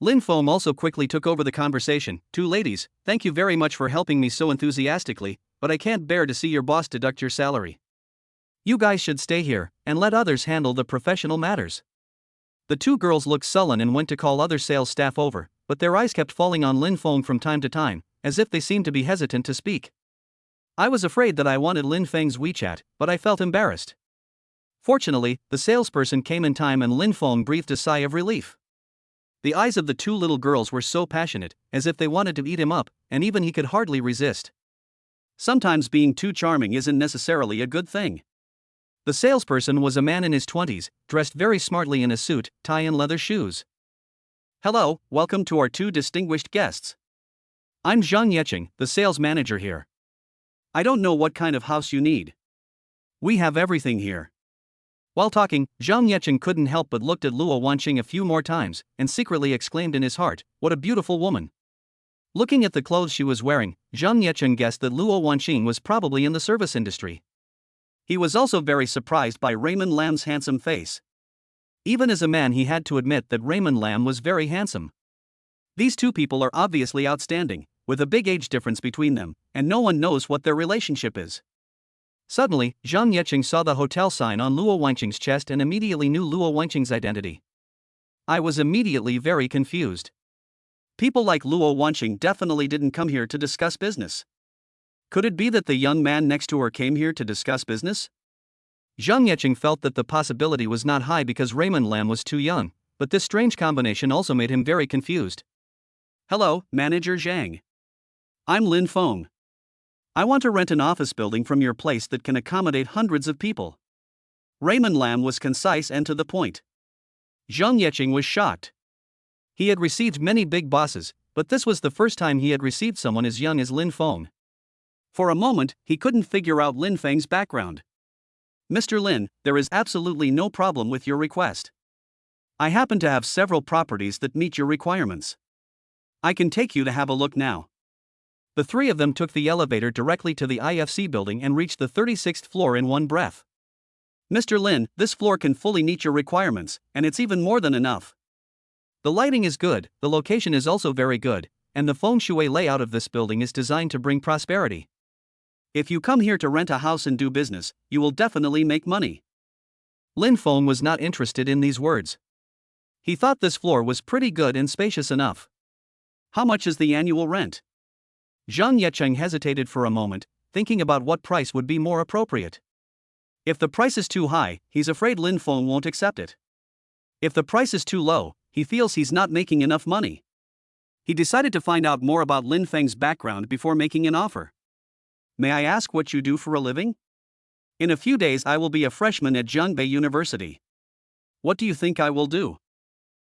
Lin Fong also quickly took over the conversation. Two ladies, thank you very much for helping me so enthusiastically, but I can't bear to see your boss deduct your salary. You guys should stay here and let others handle the professional matters. The two girls looked sullen and went to call other sales staff over, but their eyes kept falling on Lin Fong from time to time, as if they seemed to be hesitant to speak. I was afraid that I wanted Lin Feng's WeChat, but I felt embarrassed. Fortunately, the salesperson came in time and Lin Fong breathed a sigh of relief. The eyes of the two little girls were so passionate, as if they wanted to eat him up, and even he could hardly resist. Sometimes being too charming isn't necessarily a good thing. The salesperson was a man in his 20s, dressed very smartly in a suit, tie and leather shoes. Hello, welcome to our two distinguished guests. I'm Tang Yaki, the sales manager here. I don't know what kind of house you need. We have everything here. While talking, Tang Yaki couldn't help but looked at Luo Wanqing a few more times, and secretly exclaimed in his heart, what a beautiful woman. Looking at the clothes she was wearing, Tang Yaki guessed that Luo Wanqing was probably in the service industry. He was also very surprised by Raymond Lam's handsome face. Even as a man he had to admit that Raymond Lam was very handsome. These two people are obviously outstanding, with a big age difference between them, and no one knows what their relationship is. Suddenly, Tang Yaki saw the hotel sign on Luo Wanqing's chest and immediately knew Luo Wanqing's identity. I was immediately very confused. People like Luo Wanqing definitely didn't come here to discuss business. Could it be that the young man next to her came here to discuss business? Tang Yaki felt that the possibility was not high because Raymond Lam was too young, but this strange combination also made him very confused. Hello, Manager Zhang. I'm Lin Fong. I want to rent an office building from your place that can accommodate hundreds of people. Raymond Lam was concise and to the point. Tang Yaki was shocked. He had received many big bosses, but this was the first time he had received someone as young as Lin Fong. For a moment, he couldn't figure out Lin Feng's background. Mr. Lin, there is absolutely no problem with your request. I happen to have several properties that meet your requirements. I can take you to have a look now. The three of them took the elevator directly to the IFC building and reached the 36th floor in one breath. Mr. Lin, this floor can fully meet your requirements, and it's even more than enough. The lighting is good, the location is also very good, and the feng shui layout of this building is designed to bring prosperity. If you come here to rent a house and do business, you will definitely make money. Lin Fong was not interested in these words. He thought this floor was pretty good and spacious enough. How much is the annual rent? Tang Yaki hesitated for a moment, thinking about what price would be more appropriate. If the price is too high, he's afraid Lin Fong won't accept it. If the price is too low, he feels he's not making enough money. He decided to find out more about Lin Feng's background before making an offer. May I ask what you do for a living? In a few days I will be a freshman at Zhongbei University. What do you think I will do?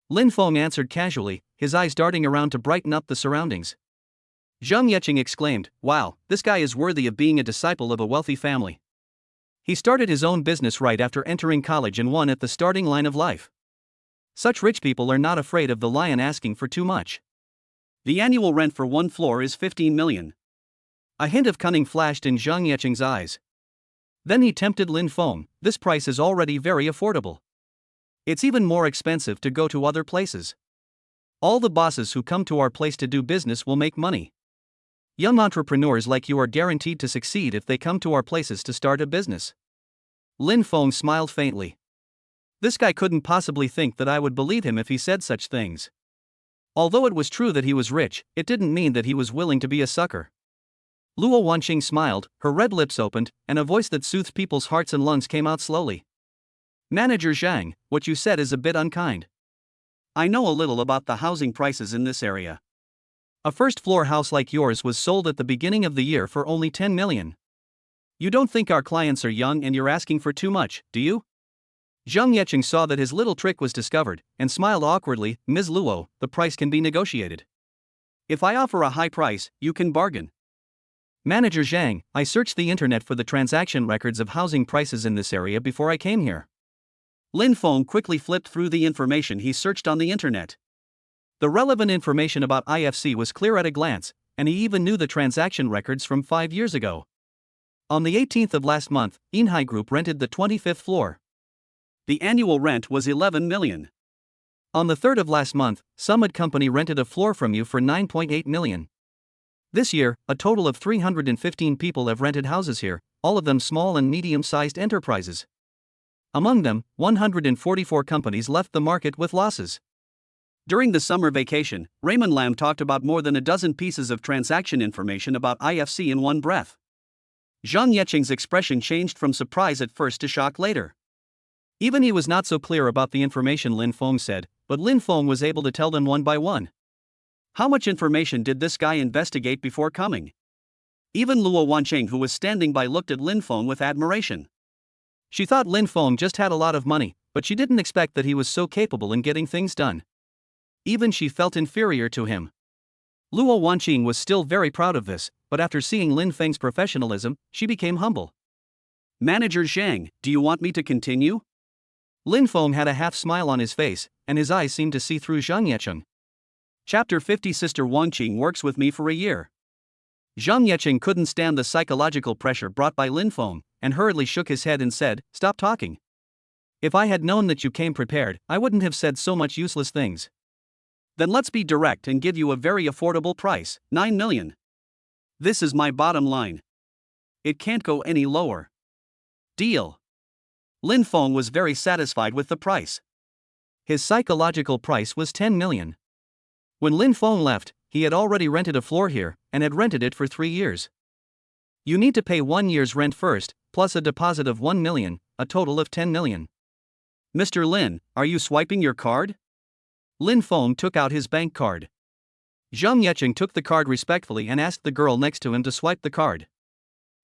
Lin Fong answered casually, his eyes darting around to brighten up the surroundings. Tang Yaki exclaimed, wow, this guy is worthy of being a disciple of a wealthy family. He started his own business right after entering college and won at the starting line of life. Such rich people are not afraid of the lion asking for too much. The annual rent for one floor is 15 million. A hint of cunning flashed in Tang Yaki's eyes. Then he tempted Lin Fong, this price is already very affordable. It's even more expensive to go to other places. All the bosses who come to our place to do business will make money. Young entrepreneurs like you are guaranteed to succeed if they come to our places to start a business. Lin Fong smiled faintly. This guy couldn't possibly think that I would believe him if he said such things. Although it was true that he was rich, it didn't mean that he was willing to be a sucker. Luo Wanqing smiled, her red lips opened, and a voice that soothed people's hearts and lungs came out slowly. Manager Zhang, what you said is a bit unkind. I know a little about the housing prices in this area. A first-floor house like yours was sold at the beginning of the year for only 10 million. You don't think our clients are young and you're asking for too much, do you? Tang Yaki saw that his little trick was discovered, and smiled awkwardly. Ms. Luo, the price can be negotiated. If I offer a high price, you can bargain. Manager Zhang, I searched the internet for the transaction records of housing prices in this area before I came here. Lin Fong quickly flipped through the information he searched on the internet. The relevant information about IFC was clear at a glance, and he even knew the transaction records from 5 years ago. On the 18th of last month, Inhai Group rented the 25th floor. The annual rent was 11 million. On the 3rd of last month, Summit Company rented a floor from you for 9.8 million. This year, a total of 315 people have rented houses here, all of them small and medium-sized enterprises. Among them, 144 companies left the market with losses. During the summer vacation, Raymond Lam talked about more than a dozen pieces of transaction information about IFC in one breath. Zhang Yecheng's expression changed from surprise at first to shock later. Even he was not so clear about the information Lin Fong said, but Lin Fong was able to tell them one by one. How much information did this guy investigate before coming? Even Luo Wancheng, who was standing by, looked at Lin Fong with admiration. She thought Lin Fong just had a lot of money, but she didn't expect that he was so capable in getting things done. Even she felt inferior to him. Luo Wancheng was still very proud of this, but after seeing Lin Feng's professionalism, she became humble. Manager Zhang, do you want me to continue? Lin Fong had a half smile on his face, and his eyes seemed to see through Zhang Yecheng. Chapter 50. Sister Wanqing works with me for a year. Zhang Yecheng couldn't stand the psychological pressure brought by Lin Fong, and hurriedly shook his head and said, "Stop talking. If I had known that you came prepared, I wouldn't have said so much useless things." Then let's be direct and give you a very affordable price, 9 million. This is my bottom line. It can't go any lower. Deal. Lin Fong was very satisfied with the price. His psychological price was 10 million. When Lin Fong left, he had already rented a floor here, and had rented it for 3 years. You need to pay 1 year's rent first, plus a deposit of 1 million, a total of 10 million. Mr. Lin, are you swiping your card? Lin Fong took out his bank card. Zhang Yecheng took the card respectfully and asked the girl next to him to swipe the card.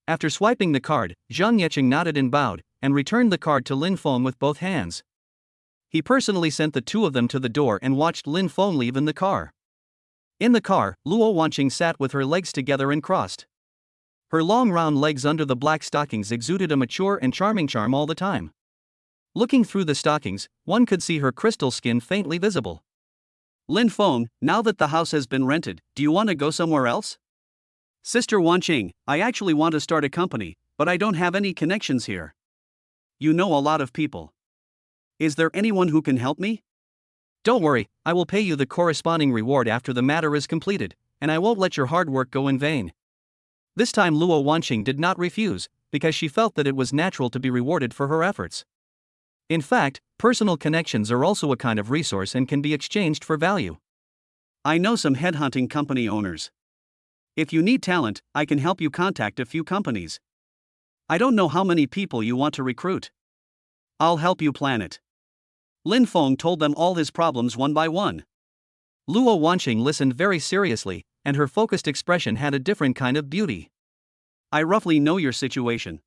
After swiping the card, Zhang Yecheng nodded and bowed, and returned the card to Lin Fong with both hands. He personally sent the two of them to the door and watched Lin Fong leave in the car. In the car, Luo Wanqing sat with her legs together and crossed. Her long round legs under the black stockings exuded a mature and charming charm all the time. Looking through the stockings, one could see her crystal skin faintly visible. Lin Fong, now that the house has been rented, do you want to go somewhere else? Sister Wanqing, I actually want to start a company, but I don't have any connections here. You know a lot of people. Is there anyone who can help me? Don't worry, I will pay you the corresponding reward after the matter is completed, and I won't let your hard work go in vain. This time Luo Wanqing did not refuse, because she felt that it was natural to be rewarded for her efforts. In fact, personal connections are also a kind of resource and can be exchanged for value. I know some headhunting company owners. If you need talent, I can help you contact a few companies. I don't know how many people you want to recruit. I'll help you plan it. Lin Fong told them all his problems one by one. Luo Wanqing listened very seriously, and her focused expression had a different kind of beauty. I roughly know your situation.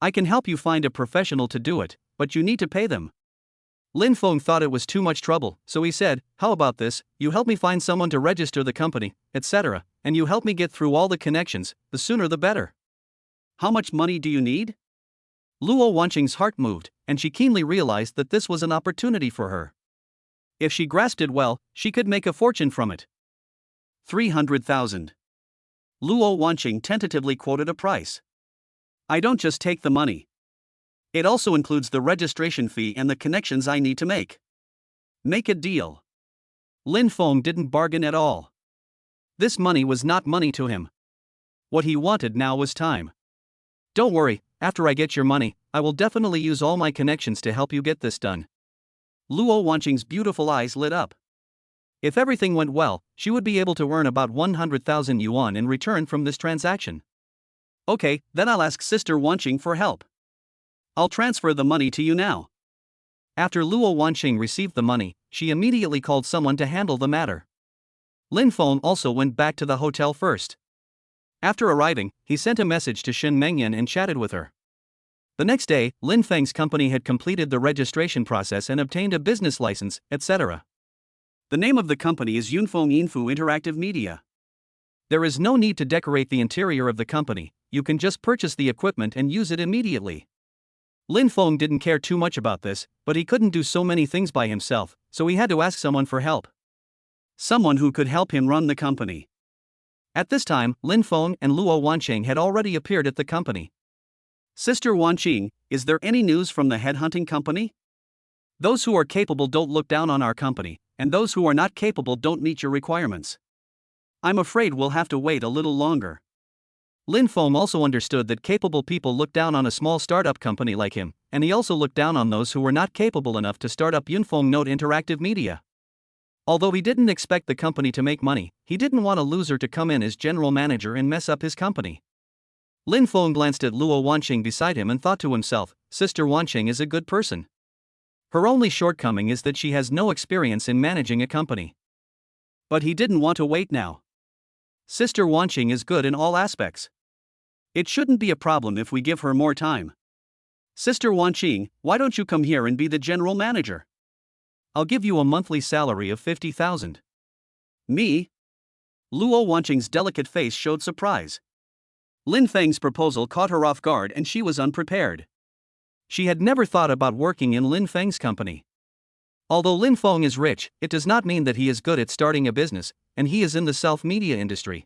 I can help you find a professional to do it, but you need to pay them. Lin Fong thought it was too much trouble, so he said, "How about this, you help me find someone to register the company, etc., and you help me get through all the connections, the sooner the better." How much money do you need? Luo Wanqing's heart moved, and she keenly realized that this was an opportunity for her. If she grasped it well, she could make a fortune from it. 300,000. Luo Wanqing tentatively quoted a price. I don't just take the money. It also includes the registration fee and the connections I need to make. Make a deal. Lin Fong didn't bargain at all. This money was not money to him. What he wanted now was time. Don't worry, after I get your money, I will definitely use all my connections to help you get this done. Luo Wanqing's beautiful eyes lit up. If everything went well, she would be able to earn about 100,000 yuan in return from this transaction. Okay, then I'll ask Sister Wanqing for help. I'll transfer the money to you now. After Luo Wanqing received the money, she immediately called someone to handle the matter. Lin Fong also went back to the hotel first. After arriving, he sent a message to Shen Mengyan and chatted with her. The next day, Lin Feng's company had completed the registration process and obtained a business license, etc. The name of the company is Yunfeng Yinfu Interactive Media. There is no need to decorate the interior of the company, you can just purchase the equipment and use it immediately. Lin Fong didn't care too much about this, but he couldn't do so many things by himself, so he had to ask someone for help. Someone who could help him run the company. At this time, Lin Fong and Luo Wanqing had already appeared at the company. Sister Wanqing, is there any news from the headhunting company? Those who are capable don't look down on our company, and those who are not capable don't meet your requirements. I'm afraid we'll have to wait a little longer. Lin Fong also understood that capable people look down on a small startup company like him, and he also looked down on those who were not capable enough to start up Yunfeng Note Interactive Media. Although he didn't expect the company to make money, he didn't want a loser to come in as general manager and mess up his company. Lin Fong glanced at Luo Wanqing beside him and thought to himself, Sister Wanqing is a good person. Her only shortcoming is that she has no experience in managing a company. But he didn't want to wait now. Sister Wanqing is good in all aspects. It shouldn't be a problem if we give her more time. Sister Wanqing, why don't you come here and be the general manager? I'll give you a monthly salary of 50,000. Me? Luo Wanqing's delicate face showed surprise. Lin Feng's proposal caught her off guard and she was unprepared. She had never thought about working in Lin Feng's company. Although Lin Fong is rich, it does not mean that he is good at starting a business, and he is in the self-media industry.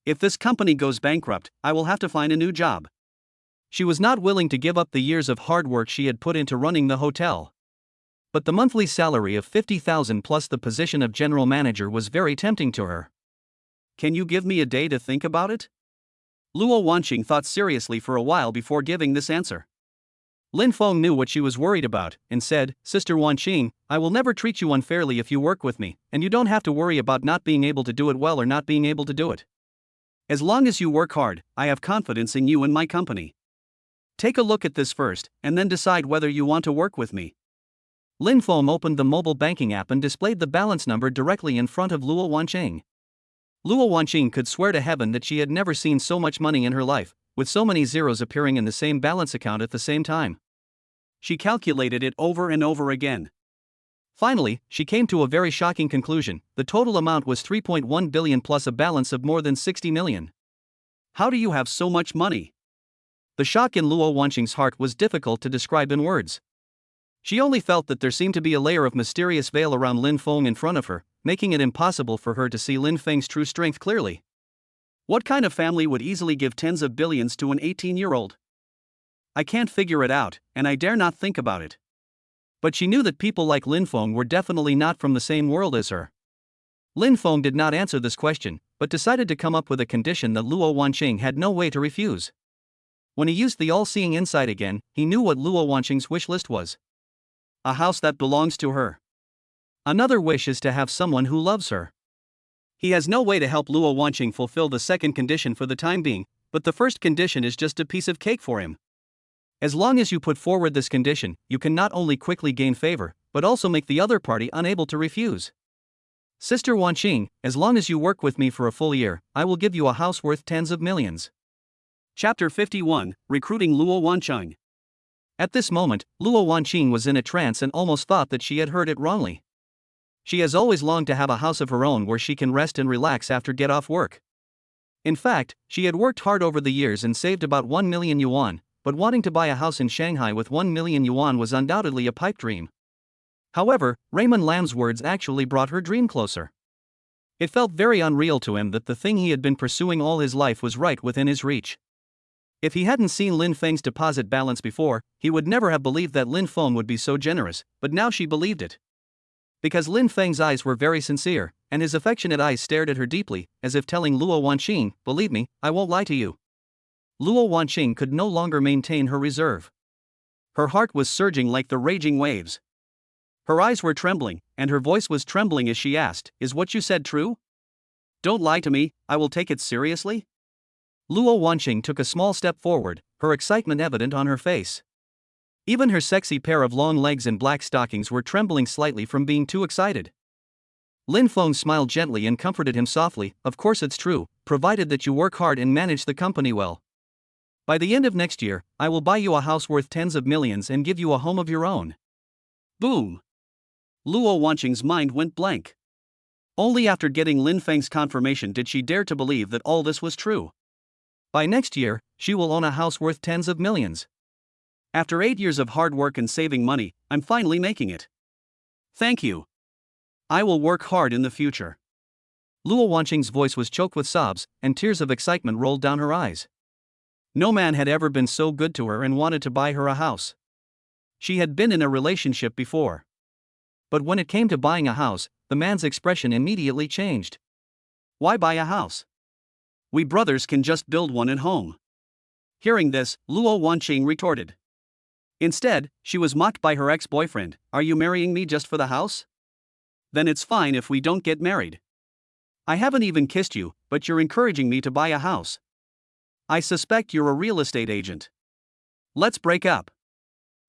If this company goes bankrupt, I will have to find a new job. She was not willing to give up the years of hard work she had put into running the hotel. But the monthly salary of 50,000 plus the position of general manager was very tempting to her. Can you give me a day to think about it? Luo Wanqing thought seriously for a while before giving this answer. Lin Fong knew what she was worried about, and said, Sister Wanqing, I will never treat you unfairly if you work with me, and you don't have to worry about not being able to do it well or not being able to do it. As long as you work hard, I have confidence in you and my company. Take a look at this first, and then decide whether you want to work with me. Lin Fong opened the mobile banking app and displayed the balance number directly in front of Luo Wanqing. Luo Wanqing could swear to heaven that she had never seen so much money in her life, with so many zeros appearing in the same balance account at the same time. She calculated it over and over again. Finally, she came to a very shocking conclusion. The total amount was 3.1 billion plus a balance of more than 60 million. How do you have so much money? The shock in Luo Wanqing's heart was difficult to describe in words. She only felt that there seemed to be a layer of mysterious veil around Lin Fong in front of her, making it impossible for her to see Lin Feng's true strength clearly. What kind of family would easily give tens of billions to an 18-year-old? I can't figure it out, and I dare not think about it. But she knew that people like Lin Fong were definitely not from the same world as her. Lin Fong did not answer this question, but decided to come up with a condition that Luo Wanqing had no way to refuse. When he used the all-seeing insight again, he knew what Luo Wanqing's wish list was. A house that belongs to her. Another wish is to have someone who loves her. He has no way to help Luo Wanqing fulfill the second condition for the time being, but the first condition is just a piece of cake for him. As long as you put forward this condition, you can not only quickly gain favor, but also make the other party unable to refuse. Sister Wanqing, as long as you work with me for a full year, I will give you a house worth tens of millions. Chapter 51, Recruiting Luo Wanqing. At this moment, Luo Wanqing was in a trance and almost thought that she had heard it wrongly. She has always longed to have a house of her own where she can rest and relax after get off work. In fact, she had worked hard over the years and saved about 1 million yuan, but wanting to buy a house in Shanghai with 1 million yuan was undoubtedly a pipe dream. However, Raymond Lam's words actually brought her dream closer. It felt very unreal to him that the thing he had been pursuing all his life was right within his reach. If he hadn't seen Lin Feng's deposit balance before, he would never have believed that Lin Fong would be so generous, but now she believed it. Because Lin Feng's eyes were very sincere, and his affectionate eyes stared at her deeply, as if telling Luo Wanqing, believe me, I won't lie to you. Luo Wanqing could no longer maintain her reserve. Her heart was surging like the raging waves. Her eyes were trembling, and her voice was trembling as she asked, is what you said true? Don't lie to me, I will take it seriously? Luo Wanqing took a small step forward, her excitement evident on her face. Even her sexy pair of long legs and black stockings were trembling slightly from being too excited. Lin Fong smiled gently and comforted him softly, of course it's true, provided that you work hard and manage the company well. By the end of next year, I will buy you a house worth tens of millions and give you a home of your own. Boom! Luo Wanqing's mind went blank. Only after getting Lin Feng's confirmation did she dare to believe that all this was true. By next year, she will own a house worth tens of millions. After 8 years of hard work and saving money, I'm finally making it. Thank you. I will work hard in the future. Luo Wanqing's voice was choked with sobs, and tears of excitement rolled down her eyes. No man had ever been so good to her and wanted to buy her a house. She had been in a relationship before. But when it came to buying a house, the man's expression immediately changed. Why buy a house? We brothers can just build one at home. Hearing this, Luo Wanqing retorted. Instead, she was mocked by her ex-boyfriend. Are you marrying me just for the house? Then it's fine if we don't get married. I haven't even kissed you, but you're encouraging me to buy a house. I suspect you're a real estate agent. Let's break up.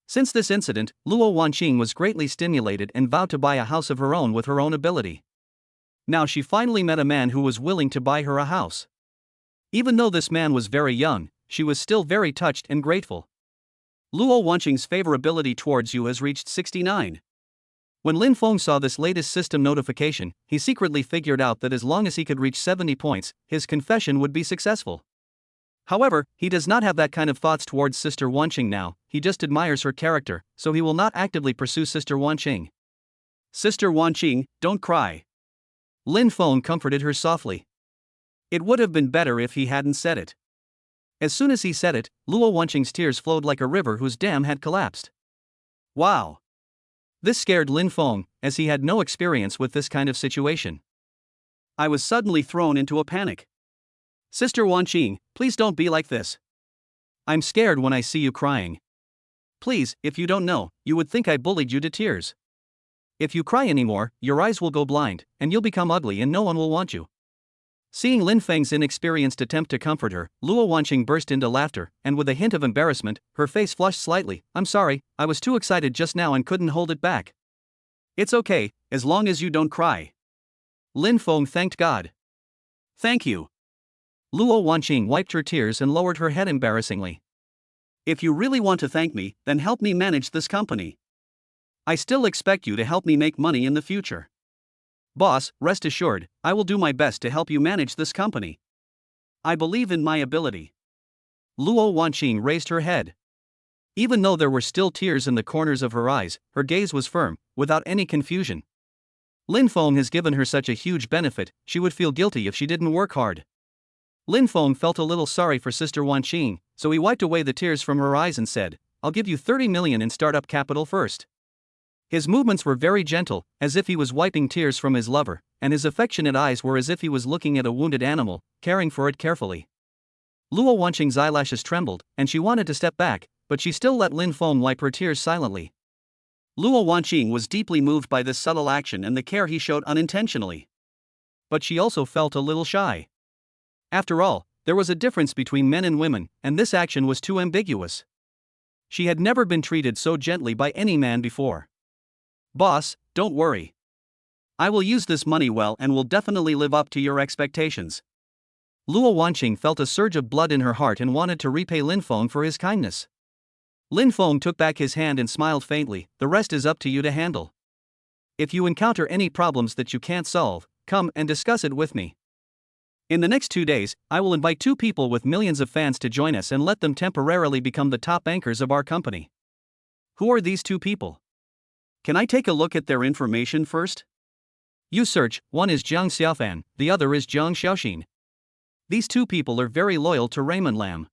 Since this incident, Luo Wanqing was greatly stimulated and vowed to buy a house of her own with her own ability. Now she finally met a man who was willing to buy her a house. Even though this man was very young, she was still very touched and grateful. Luo Wanqing's favorability towards you has reached 69. When Lin Fong saw this latest system notification, he secretly figured out that as long as he could reach 70 points, his confession would be successful. However, he does not have that kind of thoughts towards Sister Wanqing now, he just admires her character, so he will not actively pursue Sister Wanqing. Sister Wanqing, don't cry. Lin Fong comforted her softly. It would have been better if he hadn't said it. As soon as he said it, Luo Wanqing's tears flowed like a river whose dam had collapsed. Wow! This scared Lin Fong, as he had no experience with this kind of situation. I was suddenly thrown into a panic. Sister Wanqing, please don't be like this. I'm scared when I see you crying. Please, if you don't know, you would think I bullied you to tears. If you cry anymore, your eyes will go blind, and you'll become ugly and no one will want you. Seeing Lin Feng's inexperienced attempt to comfort her, Luo Wanqing burst into laughter, and with a hint of embarrassment, her face flushed slightly. I'm sorry, I was too excited just now and couldn't hold it back. It's okay, as long as you don't cry. Lin Fong thanked God. Thank you. Luo Wanqing wiped her tears and lowered her head embarrassingly. If you really want to thank me, then help me manage this company. I still expect you to help me make money in the future. Boss, rest assured, I will do my best to help you manage this company. I believe in my ability. Luo Wanqing raised her head. Even though there were still tears in the corners of her eyes, her gaze was firm, without any confusion. Lin Fong has given her such a huge benefit, she would feel guilty if she didn't work hard. Lin Fong felt a little sorry for Sister Wanqing, so he wiped away the tears from her eyes and said, I'll give you 30 million in startup capital first. His movements were very gentle, as if he was wiping tears from his lover, and his affectionate eyes were as if he was looking at a wounded animal, caring for it carefully. Luo Wanqing's eyelashes trembled, and she wanted to step back, but she still let Lin Fong wipe her tears silently. Luo Wanqing was deeply moved by this subtle action and the care he showed unintentionally. But she also felt a little shy. After all, there was a difference between men and women, and this action was too ambiguous. She had never been treated so gently by any man before. Boss, don't worry. I will use this money well and will definitely live up to your expectations. Luo Wanqing felt a surge of blood in her heart and wanted to repay Lin Fong for his kindness. Lin Fong took back his hand and smiled faintly, the rest is up to you to handle. If you encounter any problems that you can't solve, come and discuss it with me. In the next 2 days, I will invite 2 people with millions of fans to join us and let them temporarily become the top anchors of our company. Who are these 2 people? Can I take a look at their information first? You search, one is Jiang Xiaofan, the other is Jiang Xiaoxin. These 2 people are very loyal to Raymond Lam.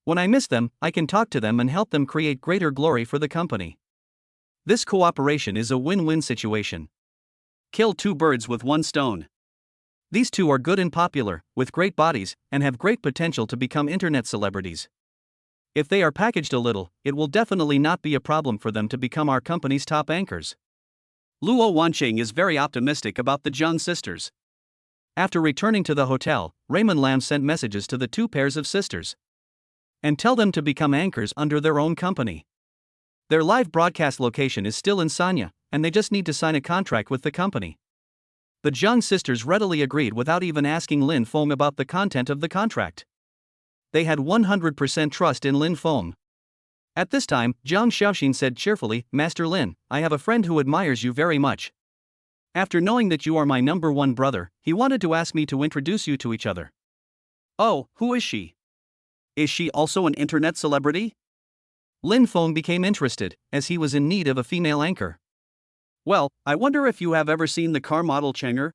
When I miss them, I can talk to them and help them create greater glory for the company. This cooperation is a win-win situation. Kill 2 birds with 1 stone. These 2 are good and popular, with great bodies, and have great potential to become internet celebrities. If they are packaged a little, it will definitely not be a problem for them to become our company's top anchors. Luo Wanqing is very optimistic about the Zhang sisters. After returning to the hotel, Raymond Lam sent messages to the 2 pairs of sisters. And tell them to become anchors under their own company. Their live broadcast location is still in Sanya, and they just need to sign a contract with the company. The Zhang sisters readily agreed without even asking Lin Fong about the content of the contract. They had 100% trust in Lin Fong. At this time, Jiang Xiaoxin said cheerfully, Master Lin, I have a friend who admires you very much. After knowing that you are my number 1 brother, he wanted to ask me to introduce you to each other. Oh, who is she? Is she also an internet celebrity? Lin Fong became interested, as he was in need of a female anchor. Well, I wonder if you have ever seen the car model Cheng'er?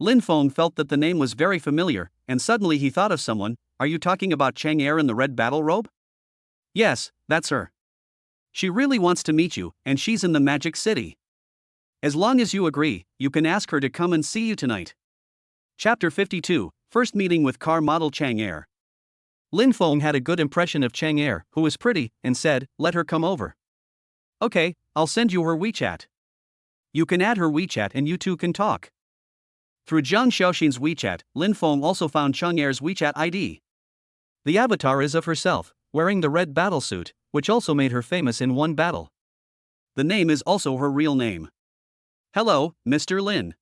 Lin Fong felt that the name was very familiar, and suddenly he thought of someone. Are you talking about Chang Er in the red battle robe? Yes, that's her. She really wants to meet you, and she's in the Magic City. As long as you agree, you can ask her to come and see you tonight. Chapter 52, First Meeting with Car Model Chang Er. Lin Fong had a good impression of Chang Er, who was pretty, and said, let her come over. Okay, I'll send you her WeChat. You can add her WeChat and you two can talk. Through Zhang Xiaoxin's WeChat, Lin Fong also found Chang Er's WeChat ID. The avatar is of herself, wearing the red battlesuit, which also made her famous in one battle. The name is also her real name. Hello, Mr. Lin.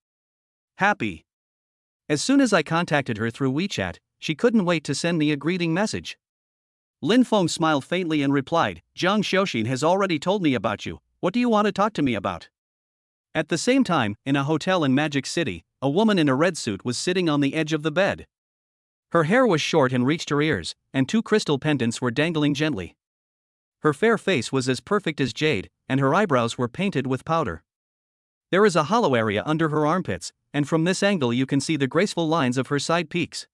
Happy. As soon as I contacted her through WeChat, she couldn't wait to send me a greeting message. Lin Fong smiled faintly and replied, Zhang Xiaoxin has already told me about you. What do you want to talk to me about? At the same time, in a hotel in Magic City, a woman in a red suit was sitting on the edge of the bed. Her hair was short and reached her ears, and two crystal pendants were dangling gently. Her fair face was as perfect as jade, and her eyebrows were painted with powder. There is a hollow area under her armpits, and from this angle you can see the graceful lines of her side peaks.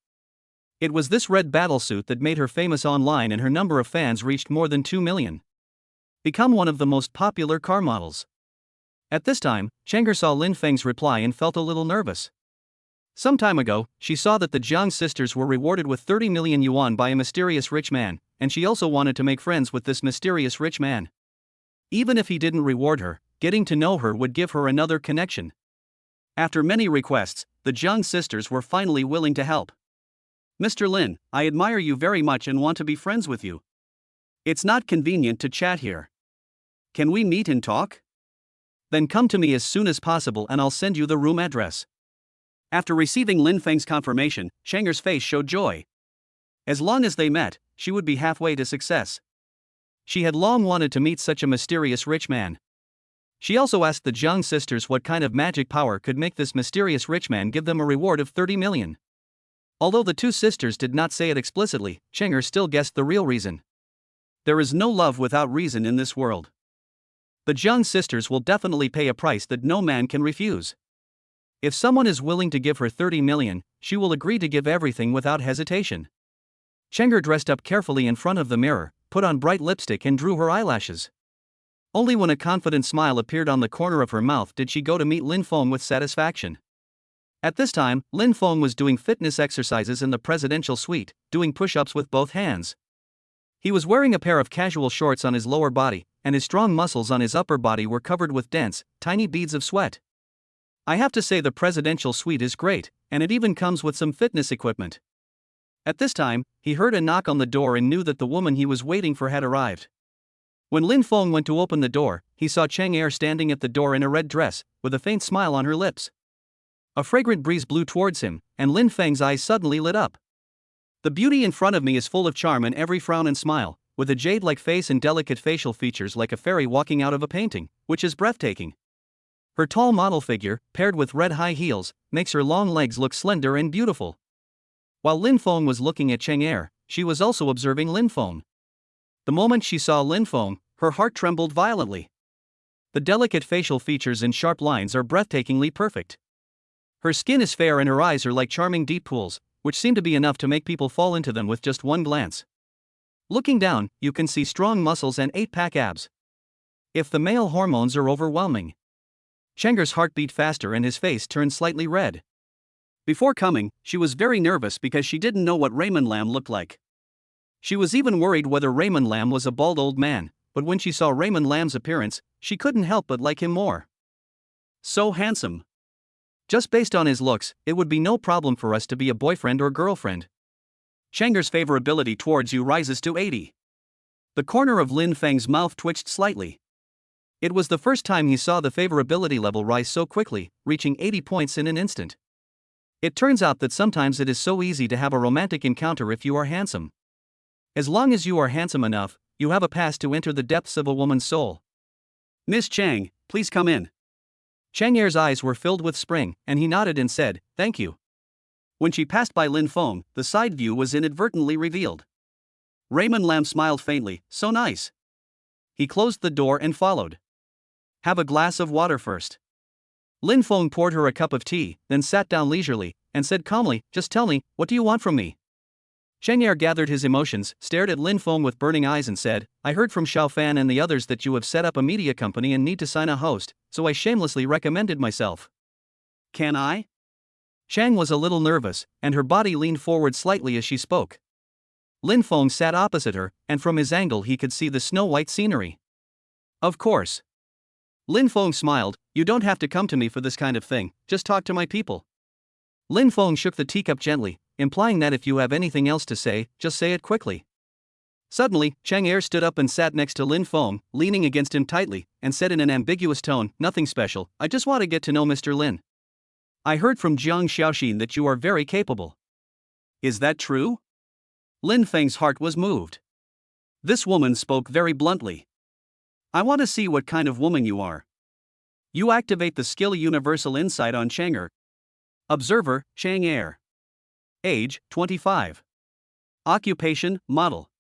It was this red battlesuit that made her famous online, and her number of fans reached more than 2 million. Become one of the most popular car models. At this time, Chang Er saw Lin Feng's reply and felt a little nervous. Some time ago, she saw that the Jiang sisters were rewarded with 30 million yuan by a mysterious rich man, and she also wanted to make friends with this mysterious rich man. Even if he didn't reward her, getting to know her would give her another connection. After many requests, the Jiang sisters were finally willing to help. Mr. Lin, I admire you very much and want to be friends with you. It's not convenient to chat here. Can we meet and talk? Then come to me as soon as possible and I'll send you the room address. After receiving Lin Feng's confirmation, Chang Er's face showed joy. As long as they met, she would be halfway to success. She had long wanted to meet such a mysterious rich man. She also asked the Jiang sisters what kind of magic power could make this mysterious rich man give them a reward of 30 million. Although the two sisters did not say it explicitly, Chang Er still guessed the real reason. There is no love without reason in this world. The Jiang sisters will definitely pay a price that no man can refuse. If someone is willing to give her 30 million, she will agree to give everything without hesitation. Chang Er dressed up carefully in front of the mirror, put on bright lipstick and drew her eyelashes. Only when a confident smile appeared on the corner of her mouth did she go to meet Lin Fong with satisfaction. At this time, Lin Fong was doing fitness exercises in the presidential suite, doing push-ups with both hands. He was wearing a pair of casual shorts on his lower body, and his strong muscles on his upper body were covered with dense, tiny beads of sweat. I have to say the presidential suite is great, and it even comes with some fitness equipment. At this time, he heard a knock on the door and knew that the woman he was waiting for had arrived. When Lin Fong went to open the door, he saw Chang Er standing at the door in a red dress, with a faint smile on her lips. A fragrant breeze blew towards him, and Lin Feng's eyes suddenly lit up. The beauty in front of me is full of charm in every frown and smile, with a jade-like face and delicate facial features like a fairy walking out of a painting, which is breathtaking. Her tall model figure, paired with red high heels, makes her long legs look slender and beautiful. While Lin Fong was looking at Chang Er, she was also observing Lin Fong. The moment she saw Lin Fong, her heart trembled violently. The delicate facial features and sharp lines are breathtakingly perfect. Her skin is fair and her eyes are like charming deep pools, which seem to be enough to make people fall into them with just one glance. Looking down, you can see strong muscles and 8-pack abs. If the male hormones are overwhelming. Chang Er's heart beat faster and his face turned slightly red. Before coming, she was very nervous because she didn't know what Raymond Lam looked like. She was even worried whether Raymond Lam was a bald old man, but when she saw Raymond Lam's appearance, she couldn't help but like him more. So handsome. Just based on his looks, it would be no problem for us to be a boyfriend or girlfriend. Chang Er's favorability towards you rises to 80. The corner of Lin Feng's mouth twitched slightly. It was the first time he saw the favorability level rise so quickly, reaching 80 points in an instant. It turns out that sometimes it is so easy to have a romantic encounter if you are handsome. As long as you are handsome enough, you have a pass to enter the depths of a woman's soul. Miss Chang, please come in. Chang Er's eyes were filled with spring, and he nodded and said, thank you. When she passed by Lin Fong, the side view was inadvertently revealed. Raymond Lam smiled faintly, so nice. He closed the door and followed. Have a glass of water first. Lin Fong poured her a cup of tea, then sat down leisurely, and said calmly, "Just tell me, what do you want from me?" Cheng Er gathered his emotions, stared at Lin Fong with burning eyes and said, "I heard from Xiao Fan and the others that you have set up a media company and need to sign a host, so I shamelessly recommended myself." "Can I?" Chang was a little nervous, and her body leaned forward slightly as she spoke. Lin Fong sat opposite her, and from his angle he could see the snow-white scenery. "Of course." Lin Fong smiled, "You don't have to come to me for this kind of thing, just talk to my people." Lin Fong shook the teacup gently, implying that if you have anything else to say, just say it quickly. Suddenly, Cheng Er stood up and sat next to Lin Fong, leaning against him tightly, and said in an ambiguous tone, "Nothing special, I just want to get to know Mr. Lin. I heard from Jiang Xiaoxin that you are very capable." "Is that true?" Lin Feng's heart was moved. This woman spoke very bluntly. "I want to see what kind of woman you are." You activate the skill Universal Insight on Cheng Er. Observer, Cheng Er. Age, 25. Occupation, model.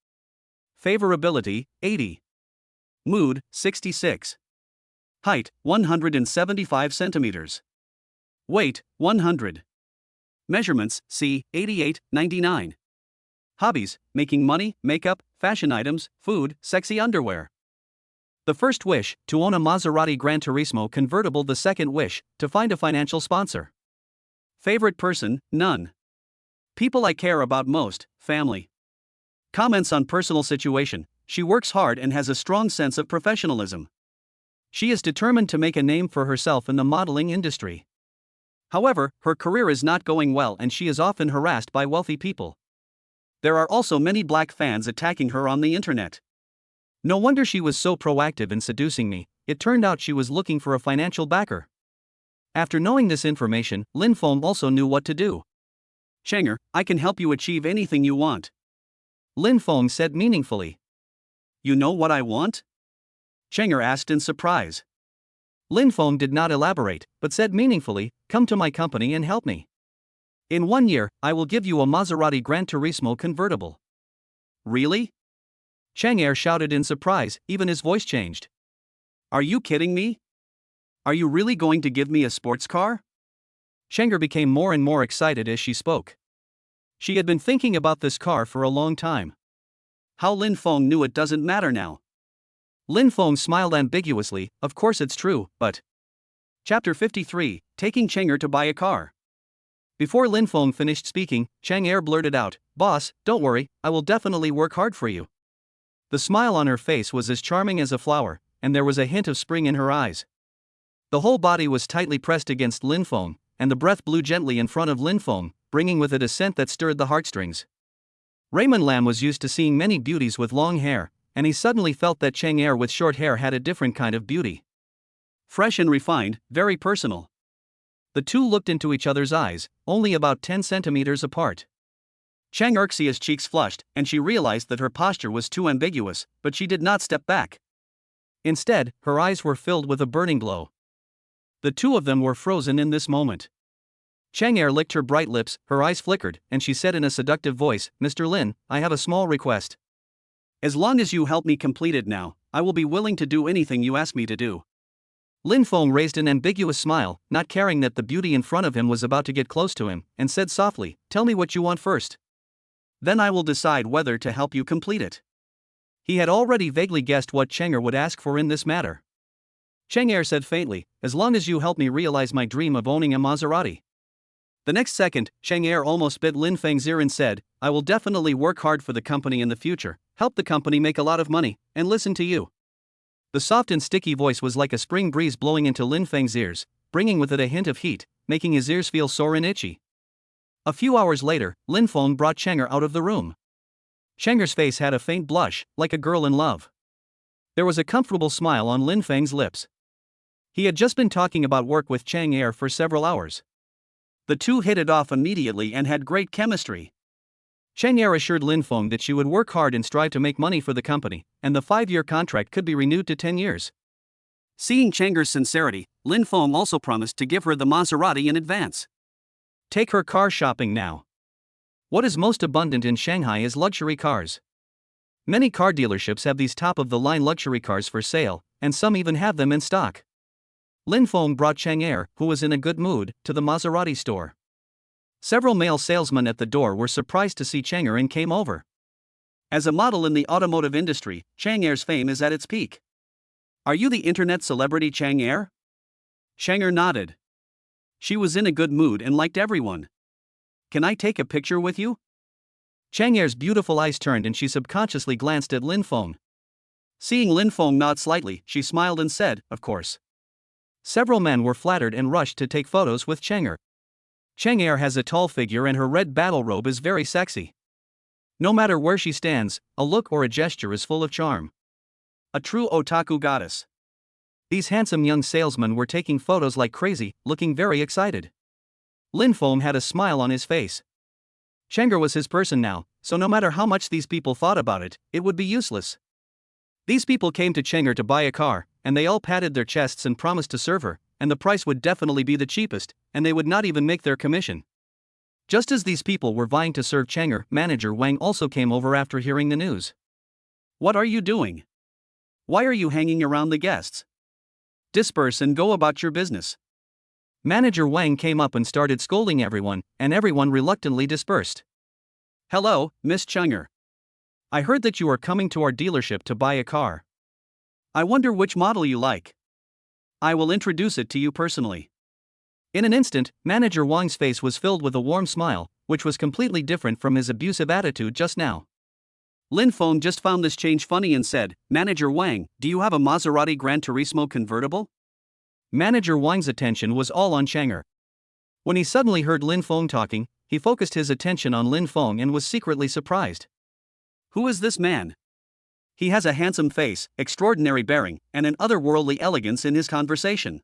Favorability, 80. Mood, 66. Height, 175 centimeters. Weight, 100. Measurements, C, 88, 99. Hobbies, making money, makeup, fashion items, food, sexy underwear. The first wish, to own a Maserati Gran Turismo convertible. The second wish, to find a financial sponsor. Favorite person, none. People I care about most, family. Comments on personal situation, she works hard and has a strong sense of professionalism. She is determined to make a name for herself in the modeling industry. However, her career is not going well and she is often harassed by wealthy people. There are also many black fans attacking her on the internet. No wonder she was so proactive in seducing me, it turned out she was looking for a financial backer. After knowing this information, Lin Fong also knew what to do. "Cheng Er, I can help you achieve anything you want," Lin Fong said meaningfully. "You know what I want?" Cheng Er asked in surprise. Lin Fong did not elaborate, but said meaningfully, "Come to my company and help me. In 1 year, I will give you a Maserati Gran Turismo convertible." "Really?" Cheng Er shouted in surprise, even his voice changed. "Are you kidding me? Are you really going to give me a sports car?" Cheng Er became more and more excited as she spoke. She had been thinking about this car for a long time. How Lin Fong knew it doesn't matter now. Lin Fong smiled ambiguously, "Of course it's true, but..." Chapter 53, Taking Cheng Er to buy a car. Before Lin Fong finished speaking, Cheng Er blurted out, "Boss, don't worry, I will definitely work hard for you." The smile on her face was as charming as a flower, and there was a hint of spring in her eyes. The whole body was tightly pressed against Lin Fong, and the breath blew gently in front of Lin Fong, bringing with it a scent that stirred the heartstrings. Raymond Lam was used to seeing many beauties with long hair, and he suddenly felt that Cheng Er with short hair had a different kind of beauty. Fresh and refined, very personal. The two looked into each other's eyes, only about 10 centimeters apart. Cheng Erxia's cheeks flushed, and she realized that her posture was too ambiguous, but she did not step back. Instead, her eyes were filled with a burning glow. The two of them were frozen in this moment. Cheng Er licked her bright lips, her eyes flickered, and she said in a seductive voice, "Mr. Lin, I have a small request. As long as you help me complete it now, I will be willing to do anything you ask me to do." Lin Fong raised an ambiguous smile, not caring that the beauty in front of him was about to get close to him, and said softly, "Tell me what you want first. Then I will decide whether to help you complete it." He had already vaguely guessed what Cheng Er would ask for in this matter. Cheng Er said faintly, "As long as you help me realize my dream of owning a Maserati." The next second, Cheng Er almost bit Lin Feng's ear and said, "I will definitely work hard for the company in the future, help the company make a lot of money, and listen to you." The soft and sticky voice was like a spring breeze blowing into Lin Feng's ears, bringing with it a hint of heat, making his ears feel sore and itchy. A few hours later, Lin Fong brought Cheng Er out of the room. Cheng Er's face had a faint blush, like a girl in love. There was a comfortable smile on Lin Feng's lips. He had just been talking about work with Cheng Er for several hours. The two hit it off immediately and had great chemistry. Cheng Er assured Lin Fong that she would work hard and strive to make money for the company, and the 5-year contract could be renewed to 10 years. Seeing Cheng Er's sincerity, Lin Fong also promised to give her the Maserati in advance. Take her car shopping now. What is most abundant in Shanghai is luxury cars. Many car dealerships have these top-of-the-line luxury cars for sale, and some even have them in stock. Lin Fong brought Chang Er, who was in a good mood, to the Maserati store. Several male salesmen at the door were surprised to see Chang Er and came over. As a model in the automotive industry, Chang Er's fame is at its peak. Are you the internet celebrity Chang Er? Chang Er nodded. She was in a good mood and liked everyone. Can I take a picture with you? Chang Er's beautiful eyes turned and she subconsciously glanced at Lin Fong. Seeing Lin Fong nod slightly, she smiled and said, of course. Several men were flattered and rushed to take photos with Chang Er. Chang Er has a tall figure and her red battle robe is very sexy. No matter where she stands, a look or a gesture is full of charm. A true otaku goddess. These handsome young salesmen were taking photos like crazy, looking very excited. Lin Fong had a smile on his face. Chang Er was his person now, so no matter how much these people thought about it, it would be useless. These people came to Chang Er to buy a car, and they all patted their chests and promised to serve her, and the price would definitely be the cheapest, and they would not even make their commission. Just as these people were vying to serve Chang Er, manager Wang also came over after hearing the news. What are you doing? Why are you hanging around the guests? Disperse and go about your business. Manager Wang came up and started scolding everyone, and everyone reluctantly dispersed. Hello, Miss Chang Er. I heard that you are coming to our dealership to buy a car. I wonder which model you like. I will introduce it to you personally. In an instant, Manager Wang's face was filled with a warm smile, which was completely different from his abusive attitude just now. Lin Fong just found this change funny and said, Manager Wang, do you have a Maserati Gran Turismo convertible? Manager Wang's attention was all on Chang Er. When he suddenly heard Lin Fong talking, he focused his attention on Lin Fong and was secretly surprised. Who is this man? He has a handsome face, extraordinary bearing, and an otherworldly elegance in his conversation.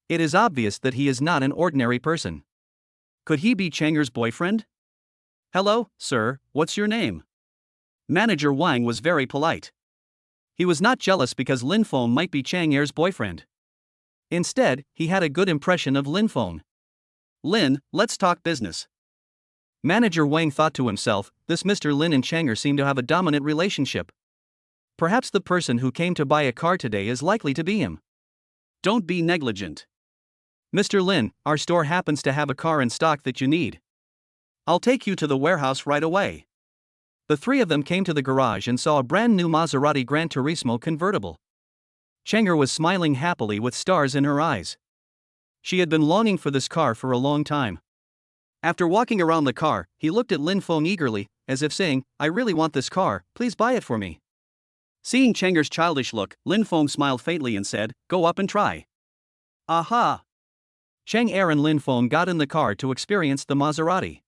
It is obvious that he is not an ordinary person. Could he be Chang Er's boyfriend? Hello, sir, what's your name? Manager Wang was very polite. He was not jealous because Lin Fong might be Chang Er's boyfriend. Instead, he had a good impression of Lin Fong. Lin, let's talk business. Manager Wang thought to himself, this Mr. Lin and Chang Er seem to have a dominant relationship. Perhaps the person who came to buy a car today is likely to be him. Don't be negligent. Mr. Lin, our store happens to have a car in stock that you need. I'll take you to the warehouse right away. The three of them came to the garage and saw a brand new Maserati Gran Turismo convertible. Chang Er was smiling happily with stars in her eyes. She had been longing for this car for a long time. After walking around the car, he looked at Lin Fong eagerly, as if saying, I really want this car, please buy it for me. Seeing Chang Er's childish look, Lin Fong smiled faintly and said, go up and try. Aha! Chang Er and Lin Fong got in the car to experience the Maserati.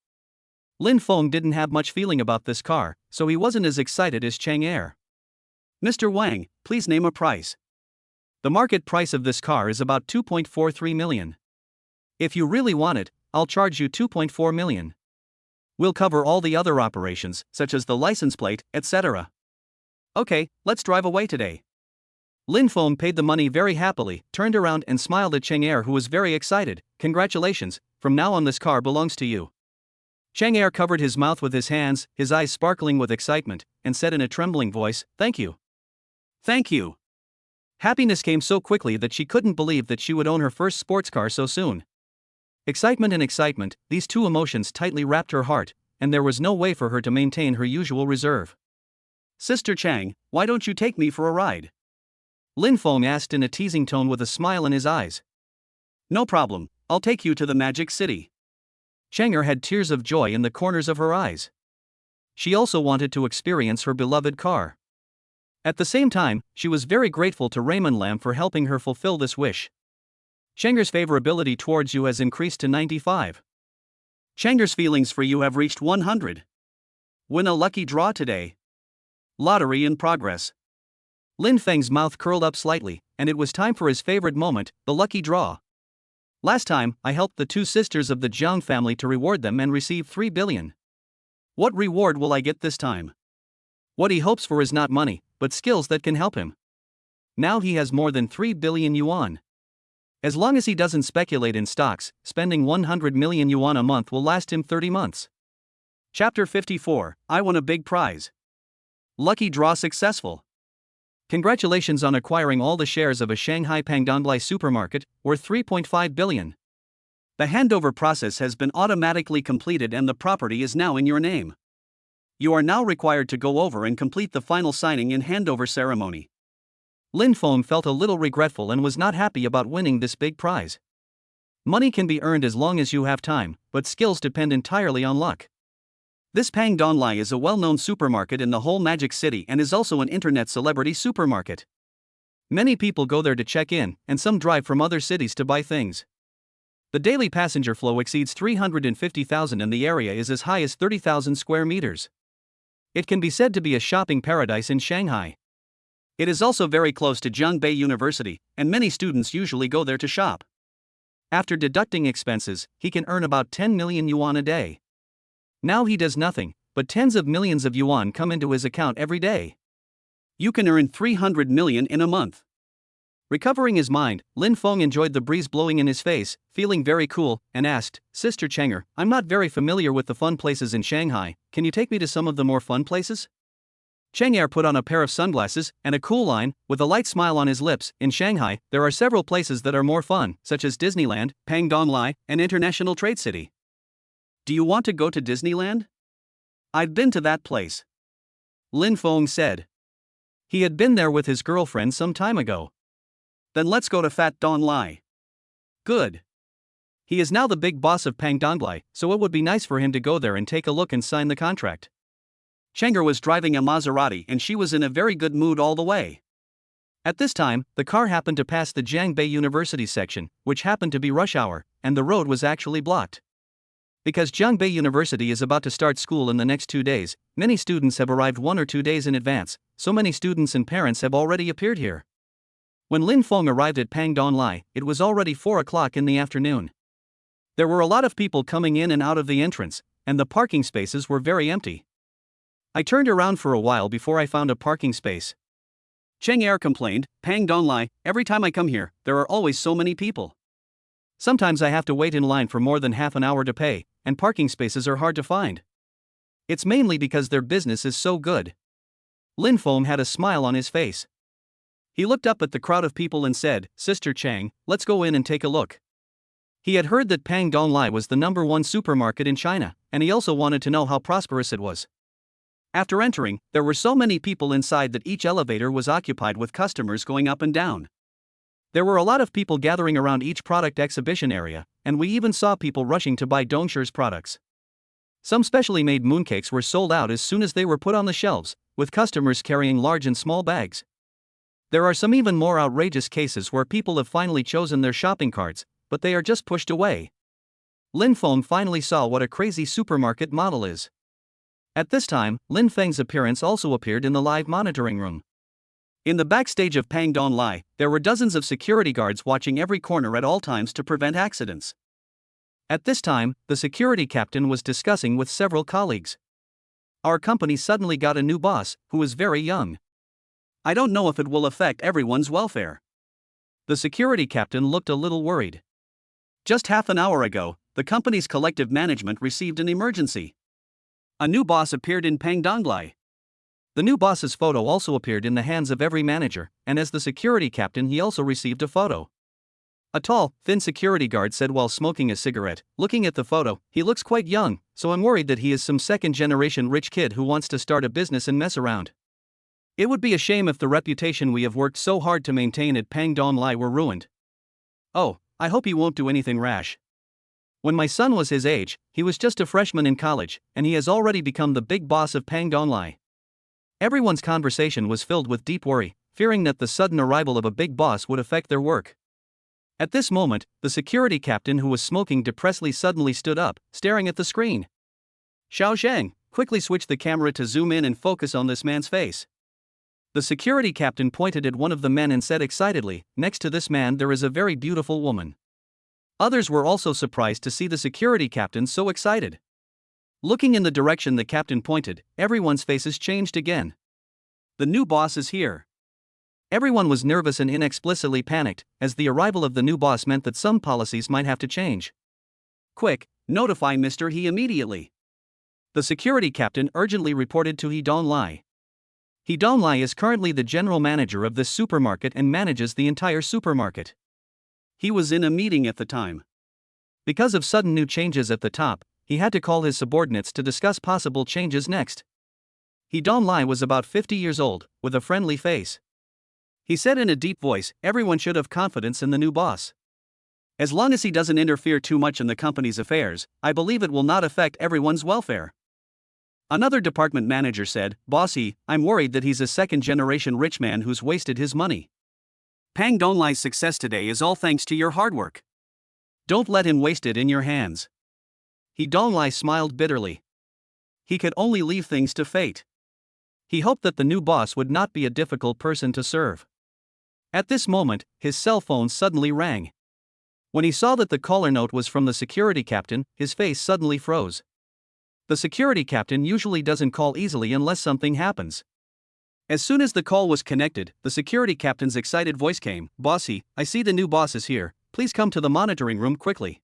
Lin Fong didn't have much feeling about this car, so he wasn't as excited as Chang Er. Mr. Wang, please name a price. The market price of this car is about 2.43 million. If you really want it, I'll charge you 2.4 million. We'll cover all the other operations, such as the license plate, etc. Okay, let's drive away today. Lin Fong paid the money very happily, turned around and smiled at Chang Er, who was very excited. Congratulations, from now on this car belongs to you. Chang Er covered his mouth with his hands, his eyes sparkling with excitement, and said in a trembling voice, thank you. Thank you. Happiness came so quickly that she couldn't believe that she would own her first sports car so soon. Excitement and excitement, these two emotions tightly wrapped her heart, and there was no way for her to maintain her usual reserve. Sister Chang, why don't you take me for a ride? Lin Fong asked in a teasing tone with a smile in his eyes. No problem, I'll take you to the Magic City. Chang Er had tears of joy in the corners of her eyes. She also wanted to experience her beloved car. At the same time, she was very grateful to Raymond Lam for helping her fulfill this wish. Chang Er's favorability towards you has increased to 95. Chang Er's feelings for you have reached 100. Win a lucky draw today. Lottery in progress. Lin Feng's mouth curled up slightly, and it was time for his favorite moment, the lucky draw. Last time, I helped the two sisters of the Jiang family to reward them and receive 3 billion. What reward will I get this time? What he hopes for is not money, but skills that can help him. Now he has more than 3 billion yuan. As long as he doesn't speculate in stocks, spending 100 million yuan a month will last him 30 months. Chapter 54, I won a big prize. Lucky draw successful. Congratulations on acquiring all the shares of a Shanghai Pangdonglai supermarket, worth 3.5 billion. The handover process has been automatically completed and the property is now in your name. You are now required to go over and complete the final signing and handover ceremony. Lin Fong felt a little regretful and was not happy about winning this big prize. Money can be earned as long as you have time, but skills depend entirely on luck. This Pangdonglai is a well-known supermarket in the whole Magic City and is also an internet celebrity supermarket. Many people go there to check in, and some drive from other cities to buy things. The daily passenger flow exceeds 350,000 and the area is as high as 30,000 square meters. It can be said to be a shopping paradise in Shanghai. It is also very close to Zhongbei University, and many students usually go there to shop. After deducting expenses, he can earn about 10 million yuan a day. Now he does nothing, but tens of millions of yuan come into his account every day. You can earn 300 million in a month. Recovering his mind, Lin Fong enjoyed the breeze blowing in his face, feeling very cool, and asked, "Sister Chenger, I'm not very familiar with the fun places in Shanghai, can you take me to some of the more fun places?" Chenger put on a pair of sunglasses and a cool line, with a light smile on his lips. In Shanghai, there are several places that are more fun, such as Disneyland, Pangdonglai, and International Trade City. Do you want to go to Disneyland? I've been to that place. Lin Fong said. He had been there with his girlfriend some time ago. Then let's go to Fat Donglai. Good. He is now the big boss of Pangdonglai, so it would be nice for him to go there and take a look and sign the contract. Chenger was driving a Maserati and she was in a very good mood all the way. At this time, the car happened to pass the Zhongbei University section, which happened to be rush hour, and the road was actually blocked. Because Zhongbei University is about to start school in the next 2 days, many students have arrived 1 or 2 days in advance, so many students and parents have already appeared here. When Lin Fong arrived at Pangdonglai, it was already 4 o'clock in the afternoon. There were a lot of people coming in and out of the entrance, and the parking spaces were very empty. I turned around for a while before I found a parking space. Chenger complained, "Pangdonglai, every time I come here, there are always so many people. Sometimes I have to wait in line for more than half an hour to pay, and parking spaces are hard to find. It's mainly because their business is so good." Lin Fong had a smile on his face. He looked up at the crowd of people and said, "Sister Chang, let's go in and take a look." He had heard that Pangdonglai was the #1 supermarket in China, and he also wanted to know how prosperous it was. After entering, there were so many people inside that each elevator was occupied with customers going up and down. There were a lot of people gathering around each product exhibition area, and we even saw people rushing to buy Dongshi's products. Some specially made mooncakes were sold out as soon as they were put on the shelves, with customers carrying large and small bags. There are some even more outrageous cases where people have finally chosen their shopping carts, but they are just pushed away. Lin Fong finally saw what a crazy supermarket model is. At this time, Lin Feng's appearance also appeared in the live monitoring room. In the backstage of Pangdonglai, there were dozens of security guards watching every corner at all times to prevent accidents. At this time, the security captain was discussing with several colleagues. Our company suddenly got a new boss, who is very young. I don't know if it will affect everyone's welfare. The security captain looked a little worried. Just half an hour ago, the company's collective management received an emergency. A new boss appeared in Pangdonglai. The new boss's photo also appeared in the hands of every manager, and as the security captain he also received a photo. A tall, thin security guard said while smoking a cigarette, "Looking at the photo, he looks quite young, so I'm worried that he is some second-generation rich kid who wants to start a business and mess around. It would be a shame if the reputation we have worked so hard to maintain at Pangdonglai were ruined. Oh, I hope he won't do anything rash. When my son was his age, he was just a freshman in college, and he has already become the big boss of Pangdonglai." Everyone's conversation was filled with deep worry, fearing that the sudden arrival of a big boss would affect their work. At this moment, the security captain who was smoking depressedly suddenly stood up, staring at the screen. "Xiao Sheng, quickly switch the camera to zoom in and focus on this man's face." The security captain pointed at one of the men and said excitedly, "Next to this man there is a very beautiful woman." Others were also surprised to see the security captain so excited. Looking in the direction the captain pointed, everyone's faces changed again. The new boss is here. Everyone was nervous and inexplicably panicked, as the arrival of the new boss meant that some policies might have to change. "Quick, notify Mr. He immediately." The security captain urgently reported to He Donglai. He Donglai is currently the general manager of this supermarket and manages the entire supermarket. He was in a meeting at the time. Because of sudden new changes at the top, he had to call his subordinates to discuss possible changes next. He Donglai was about 50 years old, with a friendly face. He said in a deep voice, everyone should have confidence in the new boss. As long as he doesn't interfere too much in the company's affairs, I believe it will not affect everyone's welfare. Another department manager said, Bossy, I'm worried that he's a second-generation rich man who's wasted his money. Pang Donglai's success today is all thanks to your hard work. Don't let him waste it in your hands. He Donglai smiled bitterly. He could only leave things to fate. He hoped that the new boss would not be a difficult person to serve. At this moment, his cell phone suddenly rang. When he saw that the caller note was from the security captain, his face suddenly froze. The security captain usually doesn't call easily unless something happens. As soon as the call was connected, the security captain's excited voice came, Bossy, I see the new boss is here, please come to the monitoring room quickly.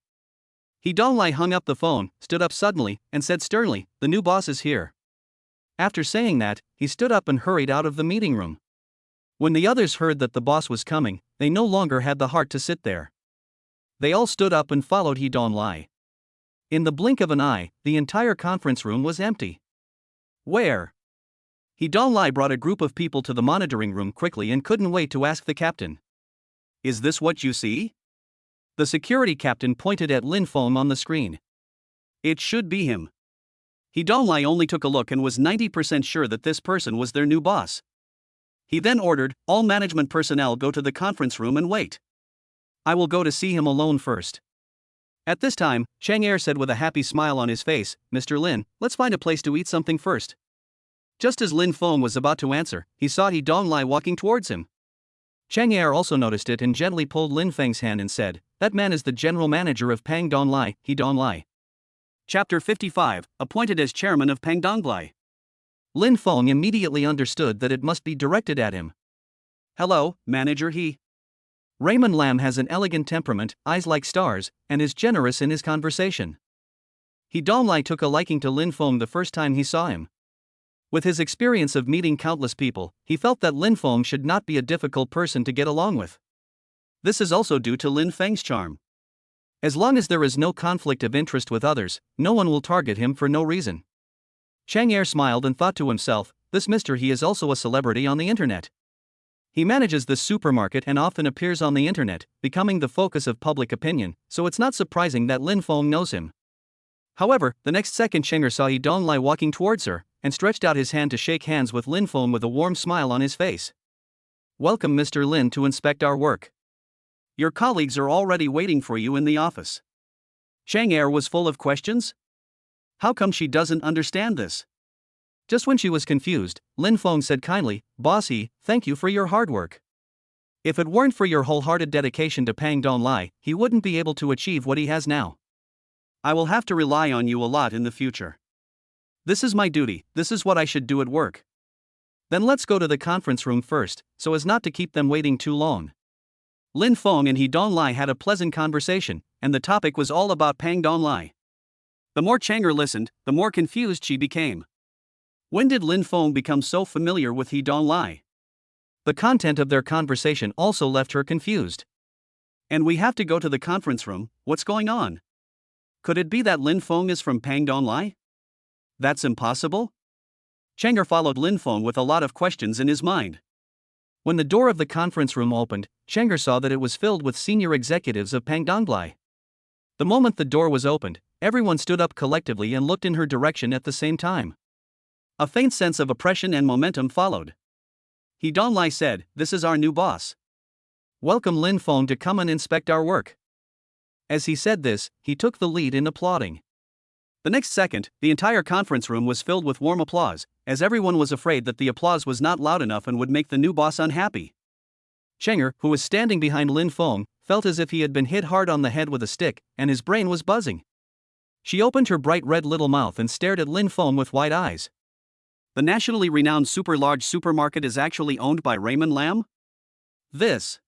He Donglai hung up the phone, stood up suddenly, and said sternly, the new boss is here. After saying that, he stood up and hurried out of the meeting room. When the others heard that the boss was coming, they no longer had the heart to sit there. They all stood up and followed He Donglai. In the blink of an eye, the entire conference room was empty. Where? He Donglai brought a group of people to the monitoring room quickly and couldn't wait to ask the captain. Is this what you see? The security captain pointed at Lin Fong on the screen. It should be him. He Donglai only took a look and was 90% sure that this person was their new boss. He then ordered, all management personnel go to the conference room and wait. I will go to see him alone first. At this time, Chang Er said with a happy smile on his face, Mr. Lin, let's find a place to eat something first. Just as Lin Fong was about to answer, he saw He Donglai walking towards him. Chang Er also noticed it and gently pulled Lin Feng's hand and said, that man is the general manager of Pang Donglai, He Donglai. Chapter 55, appointed as chairman of Pang Donglai. Lin Fong immediately understood that it must be directed at him. Hello, manager He. Raymond Lam has an elegant temperament, eyes like stars, and is generous in his conversation. He Donglai took a liking to Lin Fong the first time he saw him. With his experience of meeting countless people, he felt that Lin Fong should not be a difficult person to get along with. This is also due to Lin Feng's charm. As long as there is no conflict of interest with others, no one will target him for no reason. Chang Er smiled and thought to himself, this Mr. He is also a celebrity on the internet. He manages this supermarket and often appears on the internet, becoming the focus of public opinion, so it's not surprising that Lin Fong knows him. However, the next second Chang Er saw He Donglai walking towards her, and stretched out his hand to shake hands with Lin Fong with a warm smile on his face. Welcome Mr. Lin to inspect our work. Your colleagues are already waiting for you in the office. Chang Er was full of questions. How come she doesn't understand this? Just when she was confused, Lin Fong said kindly, Bossy, thank you for your hard work. If it weren't for your wholehearted dedication to Pang Donglai, he wouldn't be able to achieve what he has now. I will have to rely on you a lot in the future. This is my duty, this is what I should do at work. Then let's go to the conference room first, so as not to keep them waiting too long. Lin Fong and He Donglai had a pleasant conversation, and the topic was all about Pang Donglai. The more Chang Er listened, the more confused she became. When did Lin Fong become so familiar with He Donglai? The content of their conversation also left her confused. And we have to go to the conference room, what's going on? Could it be that Lin Fong is from Pang Donglai? That's impossible? Chang Er followed Lin Fong with a lot of questions in his mind. When the door of the conference room opened, Chang Er saw that it was filled with senior executives of Pang Donglai. The moment the door was opened, everyone stood up collectively and looked in her direction at the same time. A faint sense of oppression and momentum followed. He Donglai said, this is our new boss. Welcome Lin Fong to come and inspect our work. As he said this, he took the lead in applauding. The next second, the entire conference room was filled with warm applause, as everyone was afraid that the applause was not loud enough and would make the new boss unhappy. Chang Er, who was standing behind Lin Fong, felt as if he had been hit hard on the head with a stick, and his brain was buzzing. She opened her bright red little mouth and stared at Lin Fong with wide eyes. The nationally renowned super-large supermarket is actually owned by Raymond Lam? This.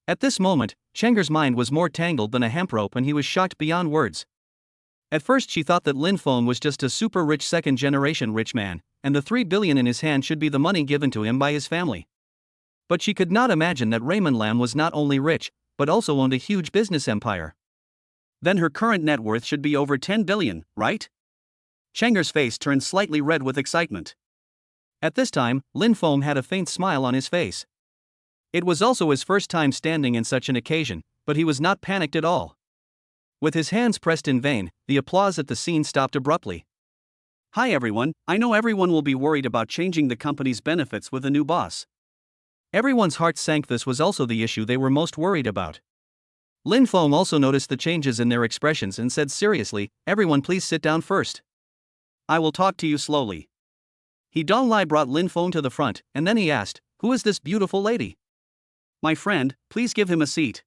At this moment, Chang Er's mind was more tangled than a hemp rope and he was shocked beyond words. At first she thought that Lin Fong was just a super rich second-generation rich man, and the 3 billion in his hand should be the money given to him by his family. But she could not imagine that Raymond Lam was not only rich, but also owned a huge business empire. Then her current net worth should be over 10 billion, right? Chang'er's face turned slightly red with excitement. At this time, Lin Fong had a faint smile on his face. It was also his first time standing in such an occasion, but he was not panicked at all. With his hands pressed in vain, the applause at the scene stopped abruptly. Hi everyone, I know everyone will be worried about changing the company's benefits with a new boss. Everyone's heart sank. This was also the issue they were most worried about. Lin Fong also noticed the changes in their expressions and said seriously, everyone please sit down first. I will talk to you slowly. He Donglai brought Lin Fong to the front, and then he asked, who is this beautiful lady? My friend, please give him a seat.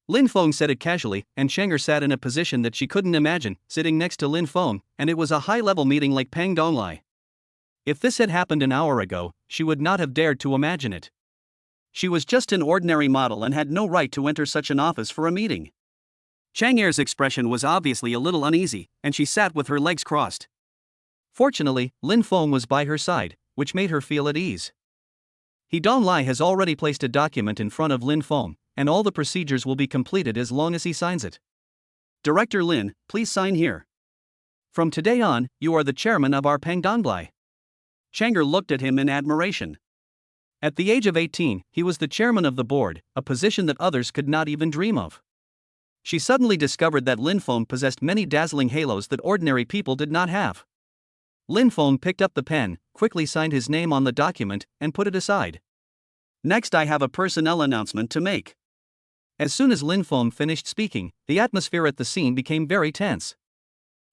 Lin Fong said it casually, and Chang'er sat in a position that she couldn't imagine, sitting next to Lin Fong, and it was a high-level meeting like Pang Donglai. If this had happened an hour ago, she would not have dared to imagine it. She was just an ordinary model and had no right to enter such an office for a meeting. Chang'er's expression was obviously a little uneasy, and she sat with her legs crossed. Fortunately, Lin Fong was by her side, which made her feel at ease. He Donglai has already placed a document in front of Lin Fong, and all the procedures will be completed as long as he signs it. Director Lin, please sign here. From today on, you are the chairman of our Pang Donglai. Chang'er looked at him in admiration. At the age of 18, he was the chairman of the board, a position that others could not even dream of. She suddenly discovered that Lin Fong possessed many dazzling halos that ordinary people did not have. Lin Fong picked up the pen, quickly signed his name on the document, and put it aside. Next, I have a personnel announcement to make. As soon as Lin Fong finished speaking, the atmosphere at the scene became very tense.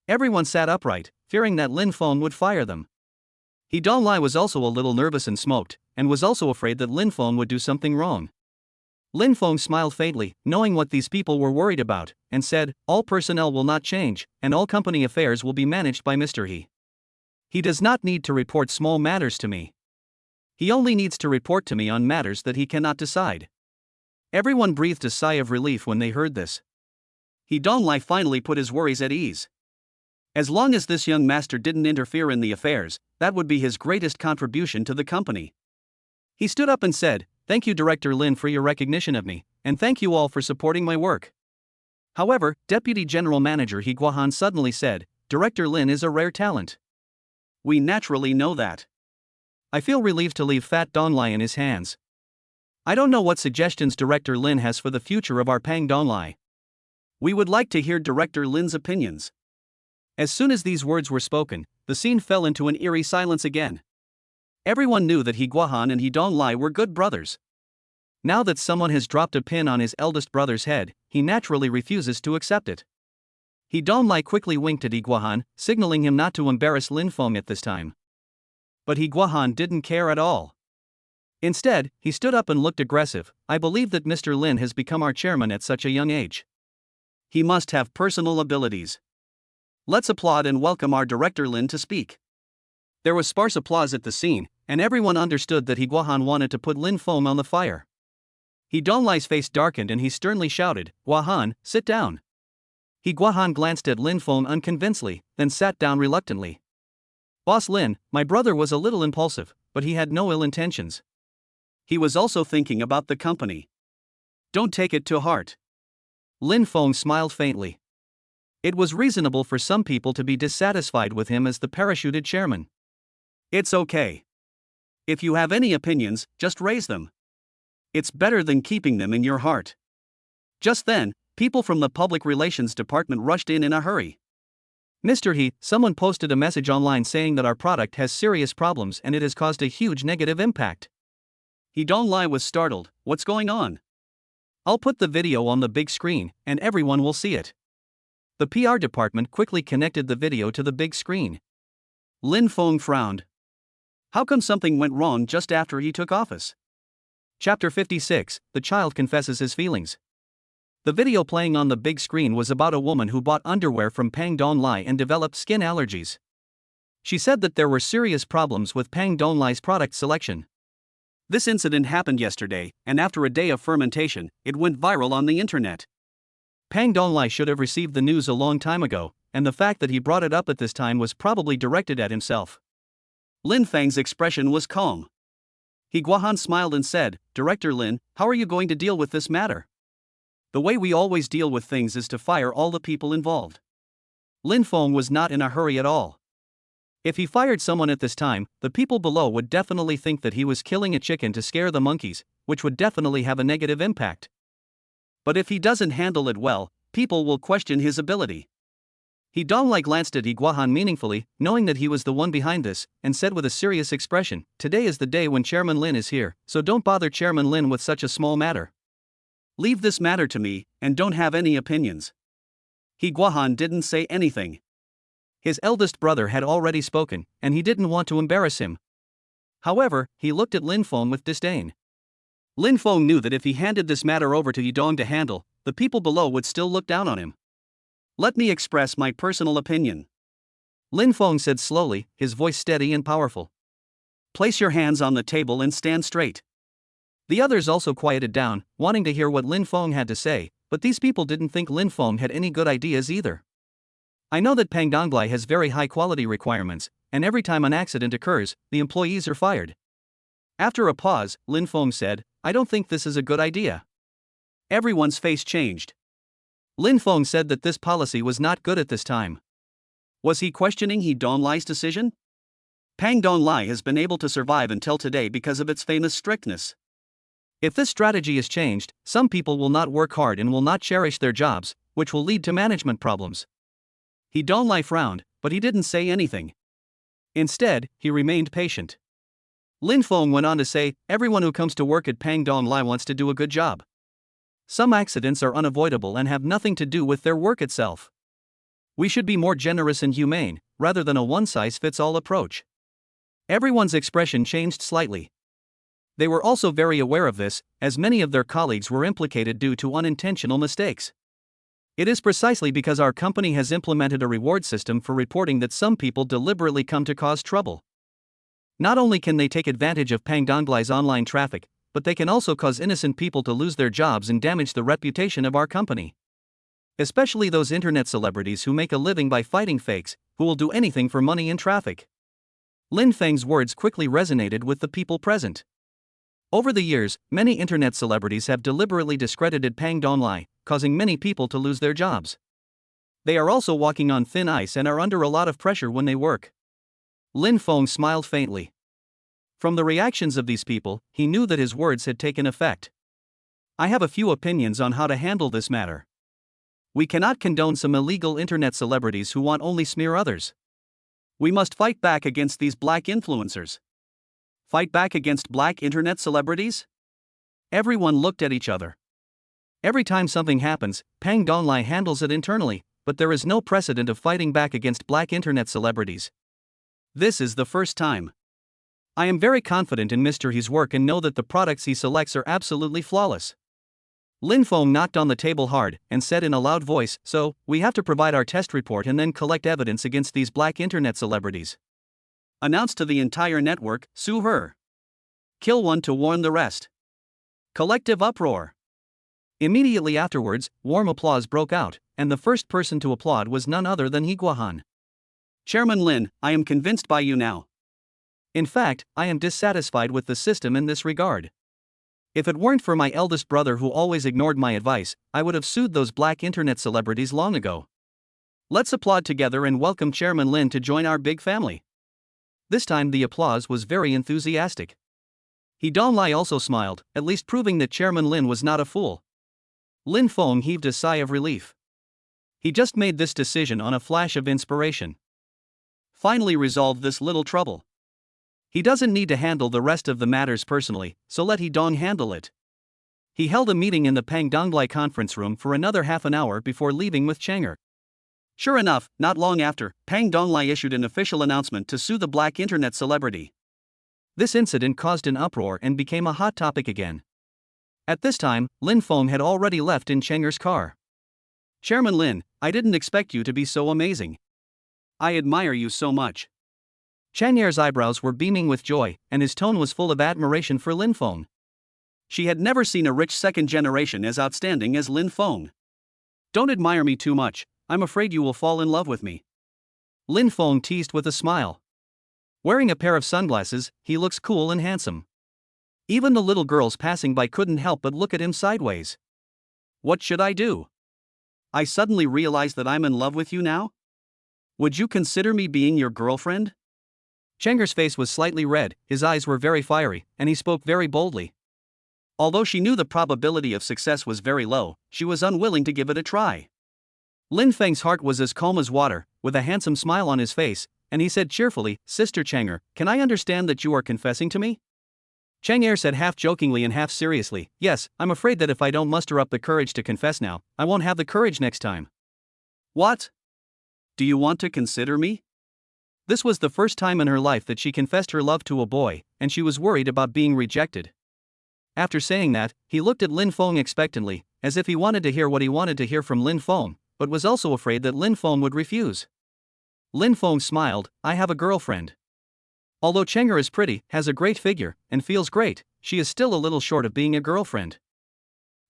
Everyone sat upright, fearing that Lin Fong would fire them. He Donglai was also a little nervous and smoked, and was also afraid that Lin Fong would do something wrong. Lin Fong smiled faintly, knowing what these people were worried about, and said, all personnel will not change, and all company affairs will be managed by Mr. He. He does not need to report small matters to me. He only needs to report to me on matters that he cannot decide. Everyone breathed a sigh of relief when they heard this. He Donglai finally put his worries at ease. As long as this young master didn't interfere in the affairs, that would be his greatest contribution to the company. He stood up and said, thank you Director Lin for your recognition of me, and thank you all for supporting my work. However, Deputy General Manager He Guohan suddenly said, Director Lin is a rare talent. We naturally know that. I feel relieved to leave Fat Donglai in his hands. I don't know what suggestions Director Lin has for the future of our Pang Donglai. We would like to hear Director Lin's opinions. As soon as these words were spoken, the scene fell into an eerie silence again. Everyone knew that He Guohan and He Donglai were good brothers. Now that someone has dropped a pin on his eldest brother's head, he naturally refuses to accept it. He Donglai quickly winked at He Guohan, signaling him not to embarrass Lin Fong at this time. But He Guohan didn't care at all. Instead, he stood up and looked aggressive. I believe that Mr. Lin has become our chairman at such a young age. He must have personal abilities. Let's applaud and welcome our Director Lin to speak. There was sparse applause at the scene, and everyone understood that He Guohan wanted to put Lin Fong on the fire. He Donglai's face darkened and he sternly shouted, Guohan, sit down. He Guohan glanced at Lin Fong unconvincedly, then sat down reluctantly. Boss Lin, my brother was a little impulsive, but he had no ill intentions. He was also thinking about the company. Don't take it to heart. Lin Fong smiled faintly. It was reasonable for some people to be dissatisfied with him as the parachuted chairman. It's okay. If you have any opinions, just raise them. It's better than keeping them in your heart. Just then, people from the public relations department rushed in a hurry. Mr. He, someone posted a message online saying that our product has serious problems and it has caused a huge negative impact. He Donglai was startled, what's going on? I'll put the video on the big screen, and everyone will see it. The PR department quickly connected the video to the big screen. Lin Fong frowned. How come something went wrong just after he took office? Chapter 56, The Child Confesses His Feelings. The video playing on the big screen was about a woman who bought underwear from Pang Donglai and developed skin allergies. She said that there were serious problems with Pang Donglai's product selection. This incident happened yesterday, and after a day of fermentation, it went viral on the internet. Pang Donglai should have received the news a long time ago, and the fact that he brought it up at this time was probably directed at himself. Lin Feng's expression was calm. He Guohan smiled and said, "Director Lin, how are you going to deal with this matter?" "The way we always deal with things is to fire all the people involved." Lin Fong was not in a hurry at all. If he fired someone at this time, the people below would definitely think that he was killing a chicken to scare the monkeys, which would definitely have a negative impact. But if he doesn't handle it well, people will question his ability. He Donglai glanced at He Guohan meaningfully, knowing that he was the one behind this, and said with a serious expression, "Today is the day when Chairman Lin is here, so don't bother Chairman Lin with such a small matter. Leave this matter to me, and don't have any opinions." He Guohan didn't say anything. His eldest brother had already spoken, and he didn't want to embarrass him. However, he looked at Lin Fong with disdain. Lin Fong knew that if he handed this matter over to Yidong to handle, the people below would still look down on him. "Let me express my personal opinion," Lin Fong said slowly, his voice steady and powerful. "Place your hands on the table and stand straight." The others also quieted down, wanting to hear what Lin Fong had to say, but these people didn't think Lin Fong had any good ideas either. "I know that Pang Donglai has very high quality requirements, and every time an accident occurs, the employees are fired." After a pause, Lin Fong said, "I don't think this is a good idea." Everyone's face changed. Lin Fong said that this policy was not good at this time. Was he questioning He Donglai's decision? Pang Donglai has been able to survive until today because of its famous strictness. If this strategy is changed, some people will not work hard and will not cherish their jobs, which will lead to management problems. He Donglai frowned, but he didn't say anything. Instead, he remained patient. Lin Fong went on to say, "Everyone who comes to work at Pang Donglai wants to do a good job. Some accidents are unavoidable and have nothing to do with their work itself. We should be more generous and humane, rather than a one-size-fits-all approach." Everyone's expression changed slightly. They were also very aware of this, as many of their colleagues were implicated due to unintentional mistakes. It is precisely because our company has implemented a reward system for reporting that some people deliberately come to cause trouble. Not only can they take advantage of Pang Donglai's online traffic, but they can also cause innocent people to lose their jobs and damage the reputation of our company. Especially those internet celebrities who make a living by fighting fakes, who will do anything for money and traffic. Lin Feng's words quickly resonated with the people present. Over the years, many internet celebrities have deliberately discredited Pang Donglai, causing many people to lose their jobs. They are also walking on thin ice and are under a lot of pressure when they work. Lin Fong smiled faintly. From the reactions of these people, he knew that his words had taken effect. "I have a few opinions on how to handle this matter. We cannot condone some illegal internet celebrities who want only smear others. We must fight back against these black influencers." Fight back against black internet celebrities? Everyone looked at each other. Every time something happens, Pang Donglai handles it internally, but there is no precedent of fighting back against black internet celebrities. This is the first time. I am very confident in Mr. He's work and know that the products he selects are absolutely flawless. Lin Fong knocked on the table hard and said in a loud voice, "So, we have to provide our test report and then collect evidence against these black internet celebrities. Announced to the entire network, sue her. Kill one to warn the rest." Collective uproar. Immediately afterwards, warm applause broke out, and the first person to applaud was none other than He Guohan. "Chairman Lin, I am convinced by you now. In fact, I am dissatisfied with the system in this regard. If it weren't for my eldest brother who always ignored my advice, I would have sued those black internet celebrities long ago. Let's applaud together and welcome Chairman Lin to join our big family." This time the applause was very enthusiastic. He Donglai also smiled, at least proving that Chairman Lin was not a fool. Lin Fong heaved a sigh of relief. He just made this decision on a flash of inspiration. Finally resolved this little trouble. He doesn't need to handle the rest of the matters personally, so let He Dong handle it. He held a meeting in the Pang Donglai conference room for another half an hour before leaving with Chang'er. Sure enough, not long after, Pang Donglai issued an official announcement to sue the black internet celebrity. This incident caused an uproar and became a hot topic again. At this time, Lin Fong had already left in Chang'er's car. "Chairman Lin, I didn't expect you to be so amazing. I admire you so much." Chang'er's eyebrows were beaming with joy, and his tone was full of admiration for Lin Fong. She had never seen a rich second generation as outstanding as Lin Fong. "Don't admire me too much. I'm afraid you will fall in love with me. Lin Fong teased with a smile. Wearing a pair of sunglasses, he looks cool and handsome. Even the little girls passing by couldn't help but look at him sideways. What should I do? I suddenly realized that I'm in love with you now? Would you consider me being your girlfriend? Chenger's face was slightly red, his eyes were very fiery, and he spoke very boldly. Although she knew the probability of success was very low, she was unwilling to give it a try. Lin Feng's heart was as calm as water, with a handsome smile on his face, and he said cheerfully, Sister Chenger, can I understand that you are confessing to me? Chenger said half jokingly and half seriously, yes, I'm afraid that if I don't muster up the courage to confess now, I won't have the courage next time. What? Do you want to consider me? This was the first time in her life that she confessed her love to a boy, and she was worried about being rejected. After saying that, he looked at Lin Fong expectantly, as if he wanted to hear what he wanted to hear from Lin Fong, but was also afraid that Lin Fong would refuse. Lin Fong smiled, I have a girlfriend. Although Chenger is pretty, has a great figure, and feels great, she is still a little short of being a girlfriend.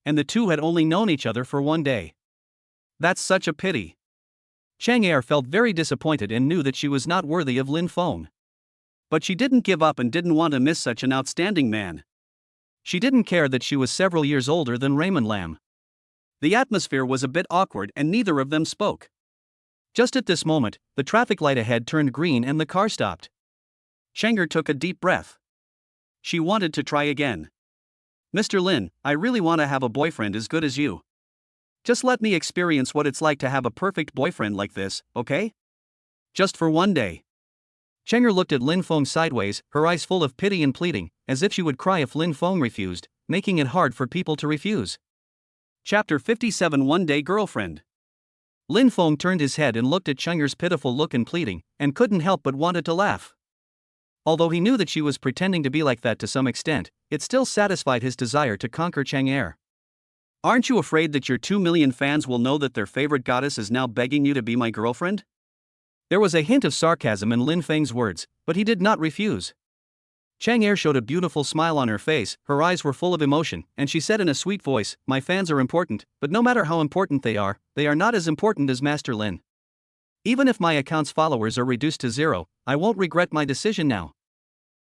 And the two had only known each other for one day. That's such a pity. Chenger felt very disappointed and knew that she was not worthy of Lin Fong. But she didn't give up and didn't want to miss such an outstanding man. She didn't care that she was several years older than Raymond Lam. The atmosphere was a bit awkward and neither of them spoke. Just at this moment, the traffic light ahead turned green and the car stopped. Chenger took a deep breath. She wanted to try again. Mr. Lin, I really want to have a boyfriend as good as you. Just let me experience what it's like to have a perfect boyfriend like this, okay? Just for one day. Chenger looked at Lin Fong sideways, her eyes full of pity and pleading, as if she would cry if Lin Fong refused, making it hard for people to refuse. Chapter 57 One Day Girlfriend. Lin Fong turned his head and looked at Chenger's pitiful look and pleading, and couldn't help but wanted to laugh. Although he knew that she was pretending to be like that to some extent, it still satisfied his desire to conquer Chenger. Aren't you afraid that your 2 million fans will know that their favorite goddess is now begging you to be my girlfriend? There was a hint of sarcasm in Lin Feng's words, but he did not refuse. Chenger showed a beautiful smile on her face, her eyes were full of emotion, and she said in a sweet voice, my fans are important, but no matter how important they are not as important as Master Lin. Even if my account's followers are reduced to 0, I won't regret my decision now.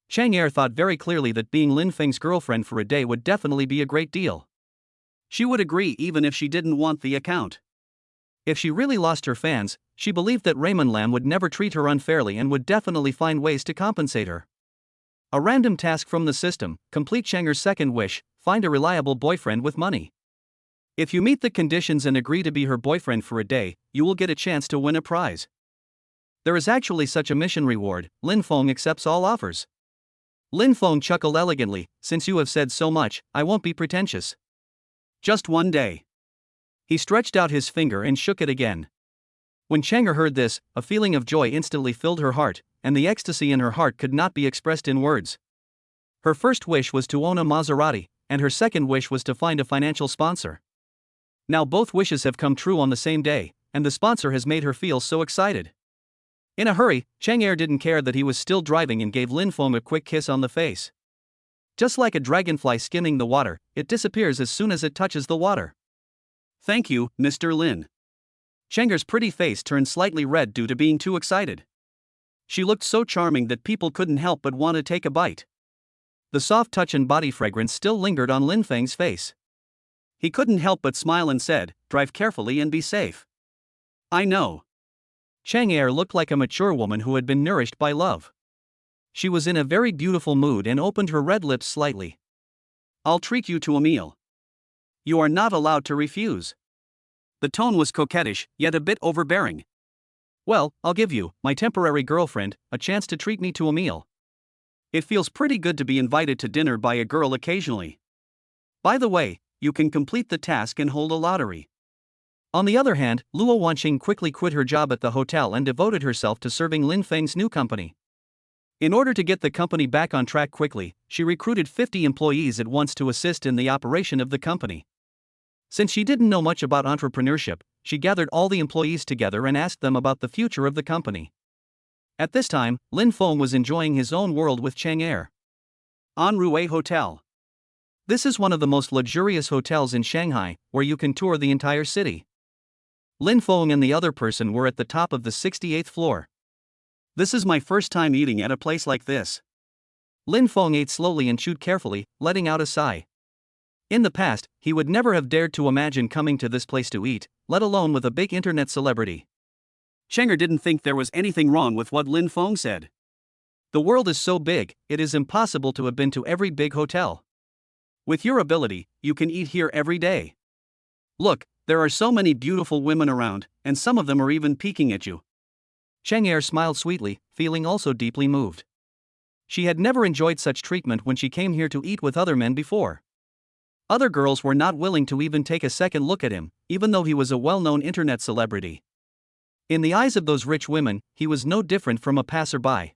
Chenger thought very clearly that being Lin Feng's girlfriend for a day would definitely be a great deal. She would agree even if she didn't want the account. If she really lost her fans, she believed that Raymond Lam would never treat her unfairly and would definitely find ways to compensate her. A random task from the system, complete Chenger's second wish, find a reliable boyfriend with money. If you meet the conditions and agree to be her boyfriend for a day, you will get a chance to win a prize. There is actually such a mission reward, Lin Fong accepts all offers. Lin Fong chuckled elegantly, since you have said so much, I won't be pretentious. Just one day. He stretched out his finger and shook it again. When Chenger heard this, a feeling of joy instantly filled her heart, and the ecstasy in her heart could not be expressed in words. Her first wish was to own a Maserati, and her second wish was to find a financial sponsor. Now both wishes have come true on the same day, and the sponsor has made her feel so excited. In a hurry, Chenger didn't care that he was still driving and gave Lin Fong a quick kiss on the face. Just like a dragonfly skimming the water, it disappears as soon as it touches the water. Thank you, Mr. Lin. Chenger's pretty face turned slightly red due to being too excited. She looked so charming that people couldn't help but want to take a bite. The soft touch and body fragrance still lingered on Lin Feng's face. He couldn't help but smile and said, drive carefully and be safe. I know. Chenger looked like a mature woman who had been nourished by love. She was in a very beautiful mood and opened her red lips slightly. I'll treat you to a meal. You are not allowed to refuse. The tone was coquettish, yet a bit overbearing. Well, I'll give you, my temporary girlfriend, a chance to treat me to a meal. It feels pretty good to be invited to dinner by a girl occasionally. By the way, you can complete the task and hold a lottery. On the other hand, Luo Wanqing quickly quit her job at the hotel and devoted herself to serving Lin Feng's new company. In order to get the company back on track quickly, she recruited 50 employees at once to assist in the operation of the company. Since she didn't know much about entrepreneurship, she gathered all the employees together and asked them about the future of the company. At this time, Lin Fong was enjoying his own world with Chenger. Anrui Hotel. This is one of the most luxurious hotels in Shanghai, where you can tour the entire city. Lin Fong and the other person were at the top of the 68th floor. This is my first time eating at a place like this. Lin Fong ate slowly and chewed carefully, letting out a sigh. In the past, he would never have dared to imagine coming to this place to eat, let alone with a big internet celebrity. Chenger didn't think there was anything wrong with what Lin Fong said. The world is so big, it is impossible to have been to every big hotel. With your ability, you can eat here every day. Look, there are so many beautiful women around, and some of them are even peeking at you. Chenger smiled sweetly, feeling also deeply moved. She had never enjoyed such treatment when she came here to eat with other men before. Other girls were not willing to even take a second look at him, even though he was a well-known internet celebrity. In the eyes of those rich women, he was no different from a passerby.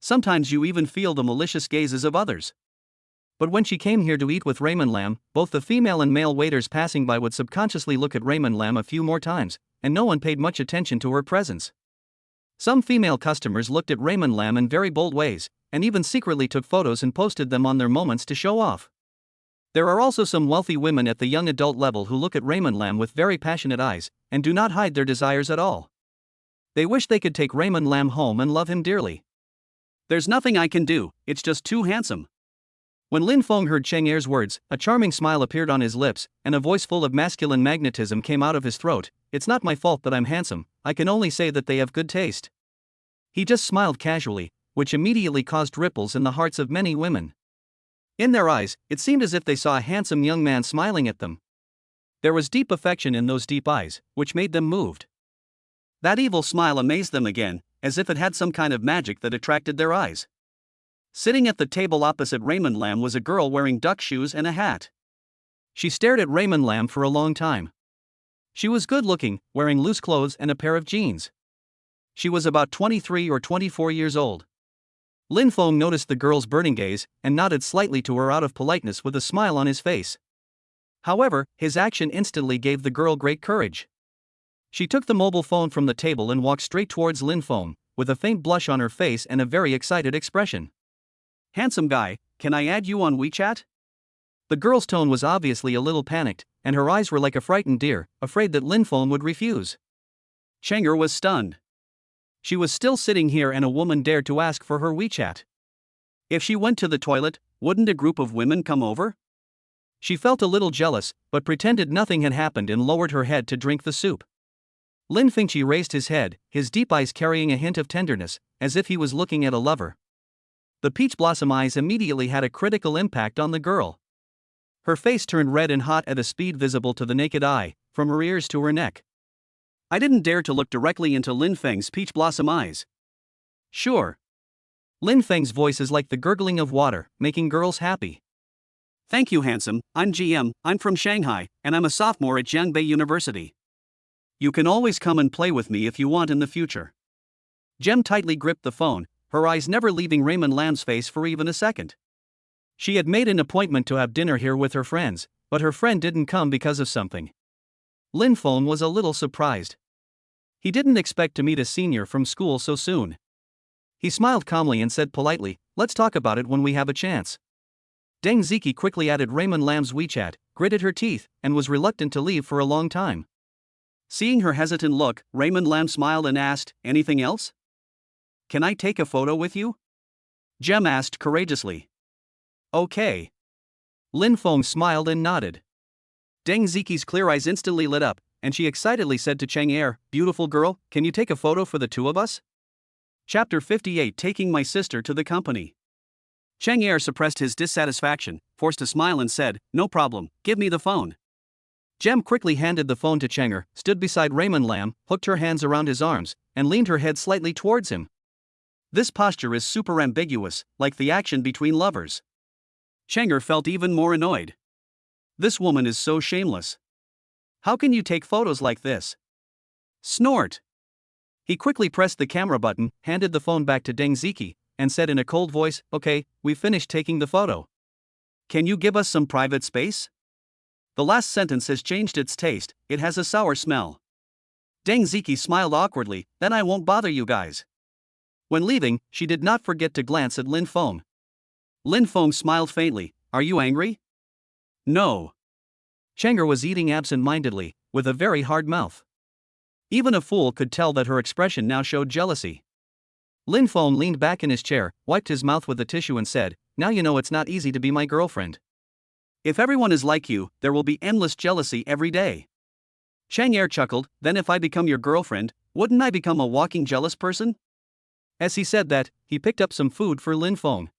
Sometimes you even feel the malicious gazes of others. But when she came here to eat with Raymond Lam, both the female and male waiters passing by would subconsciously look at Raymond Lam a few more times, and no one paid much attention to her presence. Some female customers looked at Raymond Lam in very bold ways, and even secretly took photos and posted them on their moments to show off. There are also some wealthy women at the young adult level who look at Raymond Lam with very passionate eyes, and do not hide their desires at all. They wish they could take Raymond Lam home and love him dearly. There's nothing I can do, it's just too handsome. When Lin Fong heard Chenger's words, a charming smile appeared on his lips, and a voice full of masculine magnetism came out of his throat. It's not my fault that I'm handsome, I can only say that they have good taste. He just smiled casually, which immediately caused ripples in the hearts of many women. In their eyes, it seemed as if they saw a handsome young man smiling at them. There was deep affection in those deep eyes, which made them moved. That evil smile amazed them again, as if it had some kind of magic that attracted their eyes. Sitting at the table opposite Raymond Lam was a girl wearing duck shoes and a hat. She stared at Raymond Lam for a long time. She was good-looking, wearing loose clothes and a pair of jeans. She was about 23 or 24 years old. Lin Fong noticed the girl's burning gaze, and nodded slightly to her out of politeness with a smile on his face. However, his action instantly gave the girl great courage. She took the mobile phone from the table and walked straight towards Lin Fong, with a faint blush on her face and a very excited expression. "Handsome guy, can I add you on WeChat?" The girl's tone was obviously a little panicked, and her eyes were like a frightened deer, afraid that Lin Fong would refuse. Chenger was stunned. She was still sitting here and a woman dared to ask for her WeChat. If she went to the toilet, wouldn't a group of women come over? She felt a little jealous, but pretended nothing had happened and lowered her head to drink the soup. Lin Fong raised his head, his deep eyes carrying a hint of tenderness, as if he was looking at a lover. The peach blossom eyes immediately had a critical impact on the girl. Her face turned red and hot at a speed visible to the naked eye, from her ears to her neck. I didn't dare to look directly into Lin Feng's peach blossom eyes. Sure. Lin Feng's voice is like the gurgling of water, making girls happy. Thank you, handsome. I'm GM, I'm from Shanghai, and I'm a sophomore at Jiangbei University. You can always come and play with me if you want in the future. Jem tightly gripped the phone, her eyes never leaving Raymond Lam's face for even a second. She had made an appointment to have dinner here with her friends, but her friend didn't come because of something. Lin Fong was a little surprised. He didn't expect to meet a senior from school so soon. He smiled calmly and said politely, "Let's talk about it when we have a chance." Deng Ziki quickly added Raymond Lam's WeChat, gritted her teeth, and was reluctant to leave for a long time. Seeing her hesitant look, Raymond Lam smiled and asked, "Anything else? Can I take a photo with you?" Jem asked courageously. "Okay." Lin Fong smiled and nodded. Deng Ziki's clear eyes instantly lit up, and she excitedly said to Chenger, "Beautiful girl, can you take a photo for the two of us?" Chapter 58 Taking my sister to the company. Chenger suppressed his dissatisfaction, forced a smile and said, "No problem, give me the phone." Jem quickly handed the phone to Chenger, stood beside Raymond Lam, hooked her hands around his arms, and leaned her head slightly towards him. This posture is super ambiguous, like the action between lovers. Chenger felt even more annoyed. This woman is so shameless. How can you take photos like this? Snort. He quickly pressed the camera button, handed the phone back to Deng Ziki, and said in a cold voice, "Okay, we've finished taking the photo. Can you give us some private space?" The last sentence has changed its taste, it has a sour smell. Deng Ziki smiled awkwardly, "Then I won't bother you guys." When leaving, she did not forget to glance at Lin Fong. Lin Fong smiled faintly, "Are you angry?" "No." Chenger was eating absent-mindedly, with a very hard mouth. Even a fool could tell that her expression now showed jealousy. Lin Fong leaned back in his chair, wiped his mouth with a tissue and said, "Now you know it's not easy to be my girlfriend. If everyone is like you, there will be endless jealousy every day." Chang Er chuckled, "Then if I become your girlfriend, wouldn't I become a walking jealous person?" As he said that, he picked up some food for Lin Fong.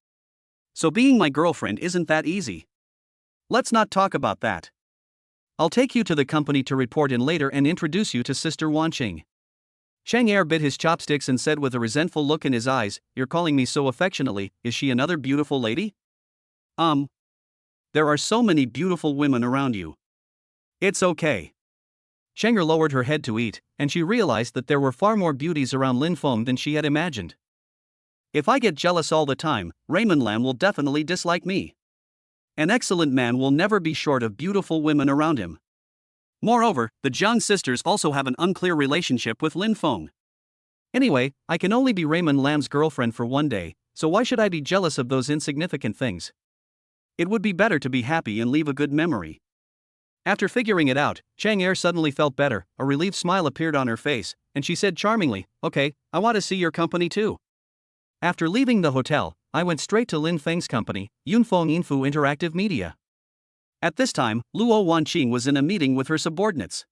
"So being my girlfriend isn't that easy. Let's not talk about that. I'll take you to the company to report in later and introduce you to Sister Wanqing." Chang Er bit his chopsticks and said with a resentful look in his eyes, "You're calling me so affectionately, is she another beautiful lady?" There are so many beautiful women around you. It's okay." Chang Er lowered her head to eat, and she realized that there were far more beauties around Lin Fong than she had imagined. "If I get jealous all the time, Raymond Lam will definitely dislike me. An excellent man will never be short of beautiful women around him. Moreover, the Jiang sisters also have an unclear relationship with Lin Fong. Anyway, I can only be Raymond Lam's girlfriend for one day, so why should I be jealous of those insignificant things? It would be better to be happy and leave a good memory." After figuring it out, Chang Er suddenly felt better, a relieved smile appeared on her face, and she said charmingly, "Okay, I want to see your company too." After leaving the hotel, I went straight to Lin Feng's company, Yunfeng Info Interactive Media. At this time, Luo Wanqing was in a meeting with her subordinates.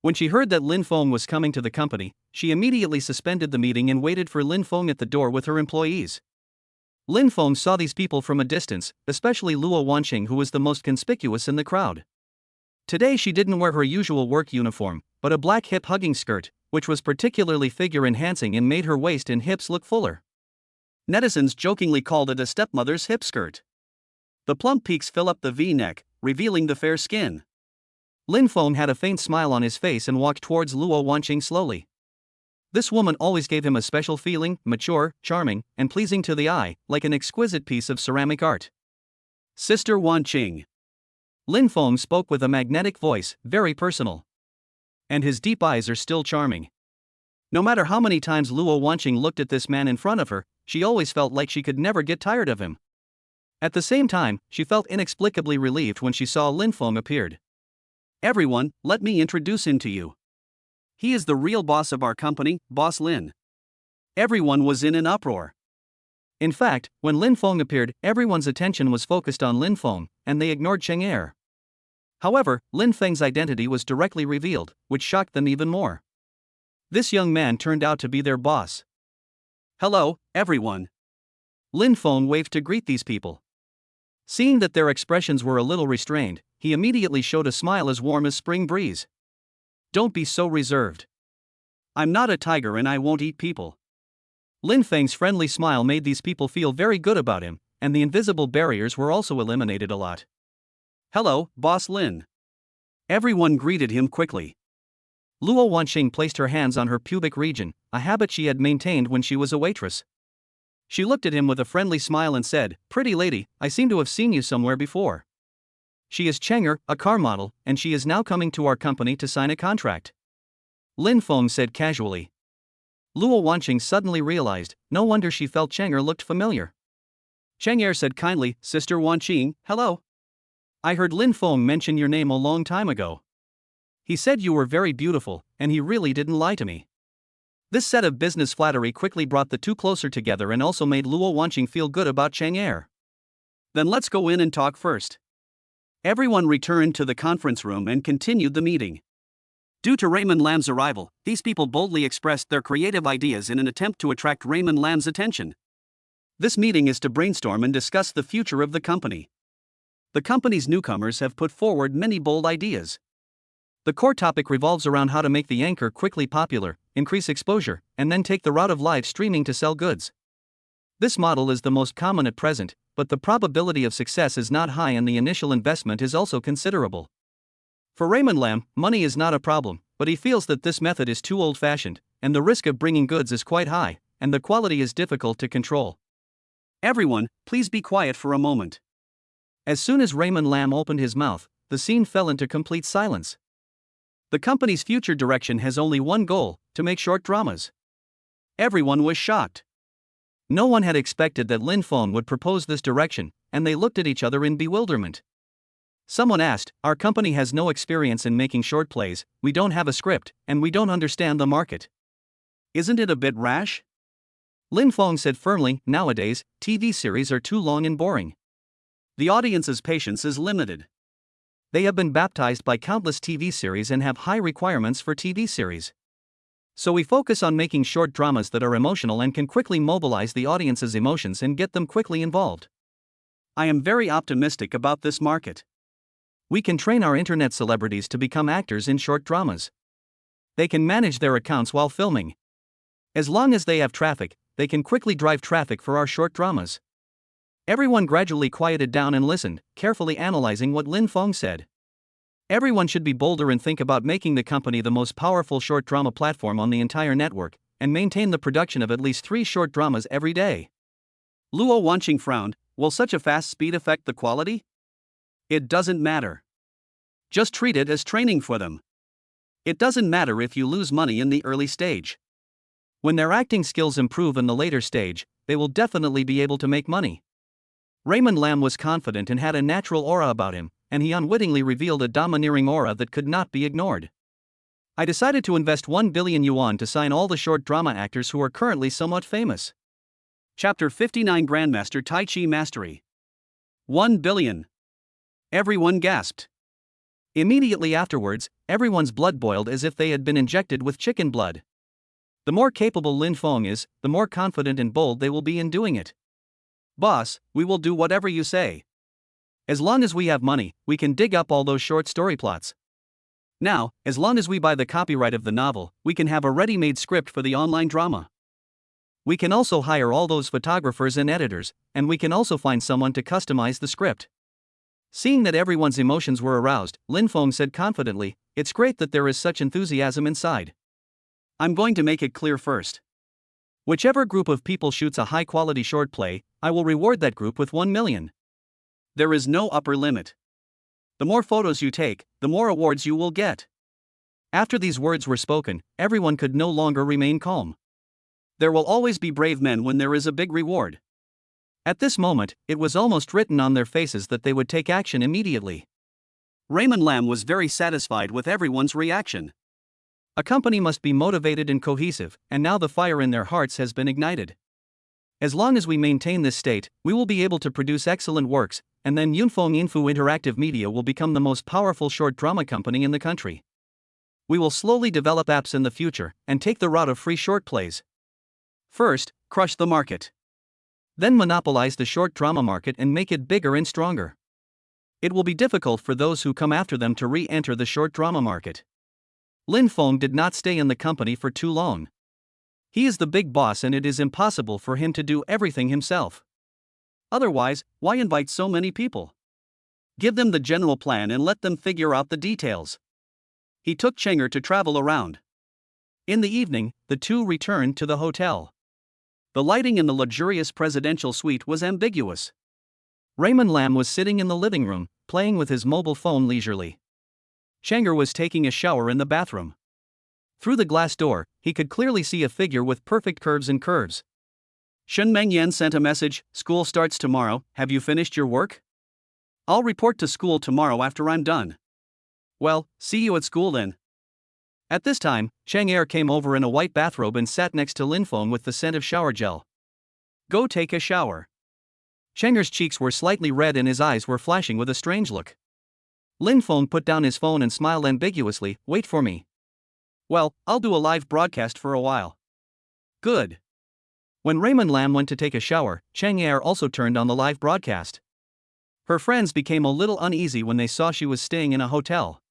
When she heard that Lin Fong was coming to the company, she immediately suspended the meeting and waited for Lin Fong at the door with her employees. Lin Fong saw these people from a distance, especially Luo Wanqing, who was the most conspicuous in the crowd. Today she didn't wear her usual work uniform, but a black hip-hugging skirt, which was particularly figure-enhancing and made her waist and hips look fuller. Netizens jokingly called it a stepmother's hip skirt. The plump peaks fill up the V-neck, revealing the fair skin. Lin Fong had a faint smile on his face and walked towards Luo Wanqing slowly. This woman always gave him a special feeling, mature, charming, and pleasing to the eye, like an exquisite piece of ceramic art. "Sister Wanqing." Lin Fong spoke with a magnetic voice, very personal. And his deep eyes are still charming. No matter how many times Luo Wanqing looked at this man in front of her, she always felt like she could never get tired of him. At the same time, she felt inexplicably relieved when she saw Lin Fong appeared. "Everyone, let me introduce him to you. He is the real boss of our company, Boss Lin." Everyone was in an uproar. In fact, when Lin Fong appeared, everyone's attention was focused on Lin Fong, and they ignored Chang Er. However, Lin Feng's identity was directly revealed, which shocked them even more. This young man turned out to be their boss. "Hello, everyone." Lin Fong waved to greet these people. Seeing that their expressions were a little restrained, he immediately showed a smile as warm as spring breeze. "Don't be so reserved. I'm not a tiger and I won't eat people." Lin Feng's friendly smile made these people feel very good about him, and the invisible barriers were also eliminated a lot. "Hello, Boss Lin." Everyone greeted him quickly. Luo Wanqing placed her hands on her pubic region, a habit she had maintained when she was a waitress. She looked at him with a friendly smile and said, "Pretty lady, I seem to have seen you somewhere before." She is Chang Er, a car model, and she is now coming to our company to sign a contract. Lin Fong said casually. Luo Wanqing suddenly realized, no wonder she felt Chang Er looked familiar. Chang Er said kindly, "Sister Wanqing, hello. I heard Lin Fong mention your name a long time ago. He said you were very beautiful, and he really didn't lie to me." This set of business flattery quickly brought the two closer together and also made Luo Wanqing feel good about Chang Er. "Then let's go in and talk first." Everyone returned to the conference room and continued the meeting. Due to Raymond Lam's arrival, these people boldly expressed their creative ideas in an attempt to attract Raymond Lam's attention. This meeting is to brainstorm and discuss the future of the company. The company's newcomers have put forward many bold ideas. The core topic revolves around how to make the anchor quickly popular, increase exposure, and then take the route of live streaming to sell goods. This model is the most common at present, but the probability of success is not high and the initial investment is also considerable. For Raymond Lam, money is not a problem, but he feels that this method is too old-fashioned, and the risk of bringing goods is quite high, and the quality is difficult to control. "Everyone, please be quiet for a moment." As soon as Raymond Lam opened his mouth, the scene fell into complete silence. The company's future direction has only one goal, to make short dramas. Everyone was shocked. No one had expected that Lin Fong would propose this direction, and they looked at each other in bewilderment. Someone asked, "Our company has no experience in making short plays, we don't have a script, and we don't understand the market. Isn't it a bit rash?" Lin Fong said firmly, "Nowadays, TV series are too long and boring. The audience's patience is limited. They have been baptized by countless TV series and have high requirements for TV series. So we focus on making short dramas that are emotional and can quickly mobilize the audience's emotions and get them quickly involved. I am very optimistic about this market. We can train our internet celebrities to become actors in short dramas. They can manage their accounts while filming. As long as they have traffic, they can quickly drive traffic for our short dramas." Everyone gradually quieted down and listened, carefully analyzing what Lin Fong said. Everyone should be bolder and think about making the company the most powerful short drama platform on the entire network, and maintain the production of at least 3 short dramas every day. Luo Wanqing frowned. Will such a fast speed affect the quality? It doesn't matter. Just treat it as training for them. It doesn't matter if you lose money in the early stage. When their acting skills improve in the later stage, they will definitely be able to make money. Raymond Lam was confident and had a natural aura about him, and he unwittingly revealed a domineering aura that could not be ignored. "I decided to invest 1 billion yuan to sign all the short drama actors who are currently somewhat famous." Chapter 59 Grandmaster Tai Chi Mastery. 1 billion. Everyone gasped. Immediately afterwards, everyone's blood boiled as if they had been injected with chicken blood. The more capable Lin Fong is, the more confident and bold they will be in doing it. "Boss, we will do whatever you say. As long as we have money, we can dig up all those short story plots. Now, as long as we buy the copyright of the novel, we can have a ready-made script for the online drama. We can also hire all those photographers and editors, and we can also find someone to customize the script." Seeing that everyone's emotions were aroused, Lin Fong said confidently, "It's great that there is such enthusiasm inside. I'm going to make it clear first. Whichever group of people shoots a high-quality short play, I will reward that group with 1 million. There is no upper limit. The more photos you take, the more awards you will get." After these words were spoken, everyone could no longer remain calm. There will always be brave men when there is a big reward. At this moment, it was almost written on their faces that they would take action immediately. Raymond Lam was very satisfied with everyone's reaction. A company must be motivated and cohesive, and now the fire in their hearts has been ignited. As long as we maintain this state, we will be able to produce excellent works, and then Yunfeng Info Interactive Media will become the most powerful short drama company in the country. We will slowly develop apps in the future, and take the route of free short plays. First, crush the market. Then monopolize the short drama market and make it bigger and stronger. It will be difficult for those who come after them to re-enter the short drama market. Lin Fong did not stay in the company for too long. He is the big boss and it is impossible for him to do everything himself. Otherwise, why invite so many people? Give them the general plan and let them figure out the details. He took Chenger to travel around. In the evening, the two returned to the hotel. The lighting in the luxurious presidential suite was ambiguous. Raymond Lam was sitting in the living room, playing with his mobile phone leisurely. Chenger was taking a shower in the bathroom. Through the glass door, he could clearly see a figure with perfect curves and curves. Shen Mengyan sent a message, "School starts tomorrow, have you finished your work? I'll report to school tomorrow after I'm done." "Well, see you at school then." At this time, Chang Er came over in a white bathrobe and sat next to Lin Fong with the scent of shower gel. "Go take a shower." Chenger's cheeks were slightly red and his eyes were flashing with a strange look. Lin Fong put down his phone and smiled ambiguously, "Wait for me." "Well, I'll do a live broadcast for a while." "Good." When Raymond Lam went to take a shower, Chang Er also turned on the live broadcast. Her friends became a little uneasy when they saw she was staying in a hotel.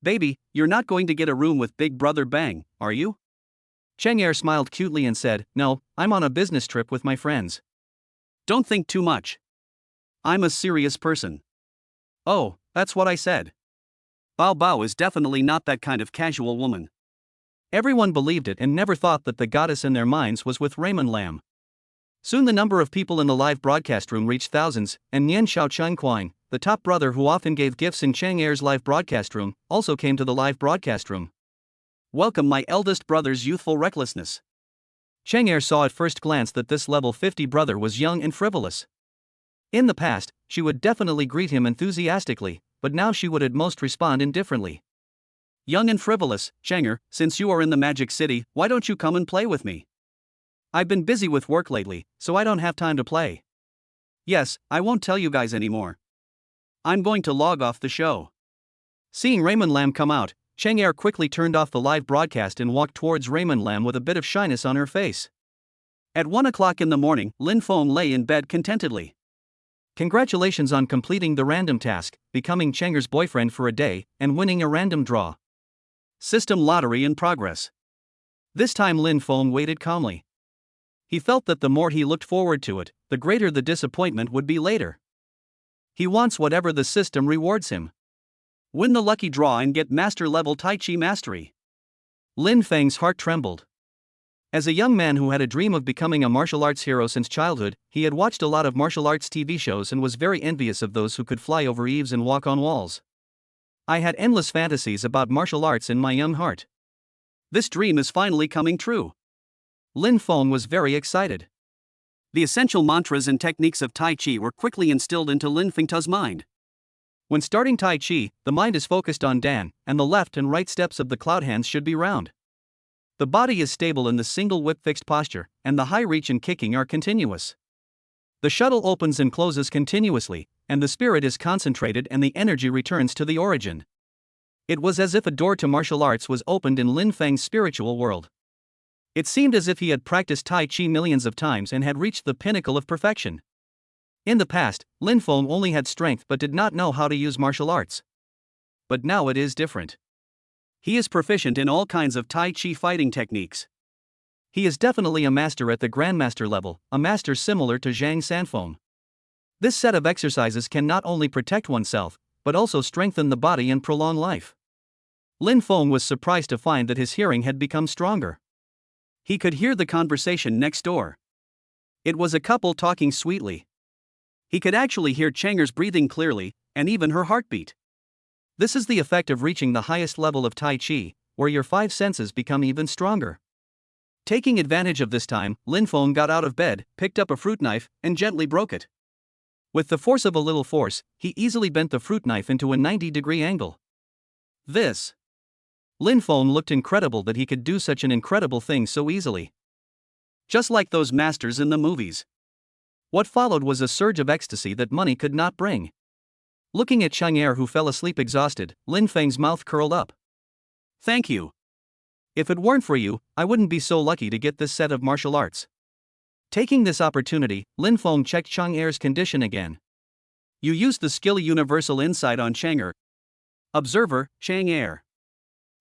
"Baby, you're not going to get a room with Big Brother Bang, are you?" Chang Er smiled cutely and said, "No, I'm on a business trip with my friends." "Don't think too much. I'm a serious person." "Oh, that's what I said." Bao Bao is definitely not that kind of casual woman. Everyone believed it and never thought that the goddess in their minds was with Raymond Lam. Soon the number of people in the live broadcast room reached thousands, and Nian Xiao Chengquine, the top brother who often gave gifts in Chang Er's live broadcast room, also came to the live broadcast room. "Welcome my eldest brother's youthful recklessness." Chang Er saw at first glance that this level 50 brother was young and frivolous. In the past, she would definitely greet him enthusiastically, but now she would at most respond indifferently. Young and frivolous, Chang'er, since you are in the Magic City, why don't you come and play with me? I've been busy with work lately, so I don't have time to play. Yes, I won't tell you guys anymore. I'm going to log off the show. Seeing Raymond Lam come out, Chang'er quickly turned off the live broadcast and walked towards Raymond Lam with a bit of shyness on her face. At 1 o'clock in the morning, Lin Fong lay in bed contentedly. Congratulations on completing the random task, becoming Chang'er's boyfriend for a day, and winning a random draw. System lottery in progress. This time Lin Fong waited calmly. He felt that the more he looked forward to it, the greater the disappointment would be later. He wants whatever the system rewards him. Win the lucky draw and get master-level Tai Chi mastery. Lin Feng's heart trembled. As a young man who had a dream of becoming a martial arts hero since childhood, he had watched a lot of martial arts TV shows and was very envious of those who could fly over eaves and walk on walls. I had endless fantasies about martial arts in my young heart. This dream is finally coming true. Lin Fong was very excited. The essential mantras and techniques of Tai Chi were quickly instilled into Lin Feng's mind. When starting Tai Chi, the mind is focused on Dan, and the left and right steps of the cloud hands should be round. The body is stable in the single whip fixed posture, and the high reach and kicking are continuous. The shuttle opens and closes continuously, and the spirit is concentrated and the energy returns to the origin. It was as if a door to martial arts was opened in Lin Feng's spiritual world. It seemed as if he had practiced Tai Chi millions of times and had reached the pinnacle of perfection. In the past, Lin Fong only had strength but did not know how to use martial arts. But now it is different. He is proficient in all kinds of Tai Chi fighting techniques. He is definitely a master at the Grandmaster level, a master similar to Zhang Sanfeng. This set of exercises can not only protect oneself, but also strengthen the body and prolong life. Lin Fong was surprised to find that his hearing had become stronger. He could hear the conversation next door. It was a couple talking sweetly. He could actually hear Chang'er's breathing clearly, and even her heartbeat. This is the effect of reaching the highest level of Tai Chi, where your five senses become even stronger. Taking advantage of this time, Lin Fong got out of bed, picked up a fruit knife, and gently broke it. With the force of a little force, he easily bent the fruit knife into a 90-degree angle. Lin Fong looked incredible that he could do such an incredible thing so easily. Just like those masters in the movies. What followed was a surge of ecstasy that money could not bring. Looking at Chang'er, who fell asleep exhausted, Lin Feng's mouth curled up. Thank you. If it weren't for you, I wouldn't be so lucky to get this set of martial arts. Taking this opportunity, Lin Fong checked Chang'er's condition again. You used the skill Universal Insight on Chang'er. Observer, Chang'er.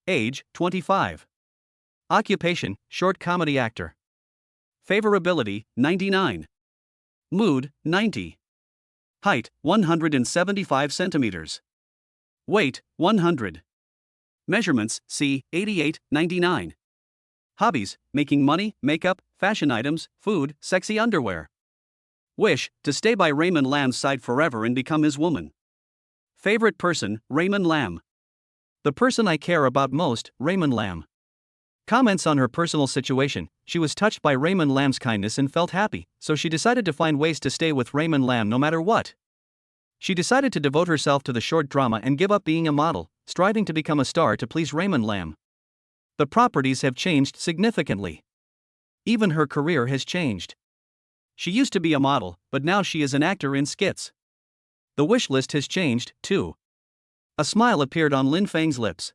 Age, 25. Occupation, short comedy actor. Favorability, 99. Mood, 90. Height, 175 centimeters. Weight, 100. Measurements, C, 88, 99. Hobbies, making money, makeup, fashion items, food, sexy underwear. Wish, to stay by Raymond Lam's side forever and become his woman. Favorite person, Raymond Lam. The person I care about most, Raymond Lam. Comments on her personal situation: she was touched by Raymond Lam's kindness and felt happy, so she decided to find ways to stay with Raymond Lam no matter what. She decided to devote herself to the short drama and give up being a model, striving to become a star to please Raymond Lam. The properties have changed significantly. Even her career has changed. She used to be a model, but now she is an actor in skits. The wish list has changed, too. A smile appeared on Lin Feng's lips.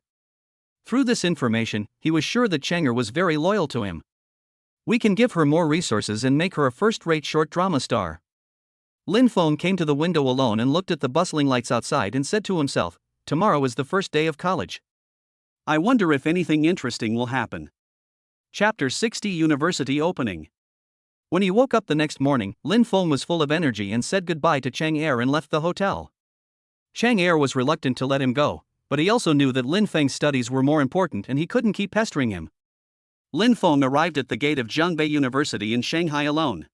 Through this information, he was sure that Chang'er was very loyal to him. We can give her more resources and make her a first-rate short drama star. Lin Fong came to the window alone and looked at the bustling lights outside and said to himself, tomorrow is the first day of college. I wonder if anything interesting will happen. Chapter 60: University Opening. When he woke up the next morning, Lin Fong was full of energy and said goodbye to Chang'er and left the hotel. Chang'er was reluctant to let him go, but he also knew that Lin Feng's studies were more important and he couldn't keep pestering him. Lin Fong arrived at the gate of Zhongbei University in Shanghai alone.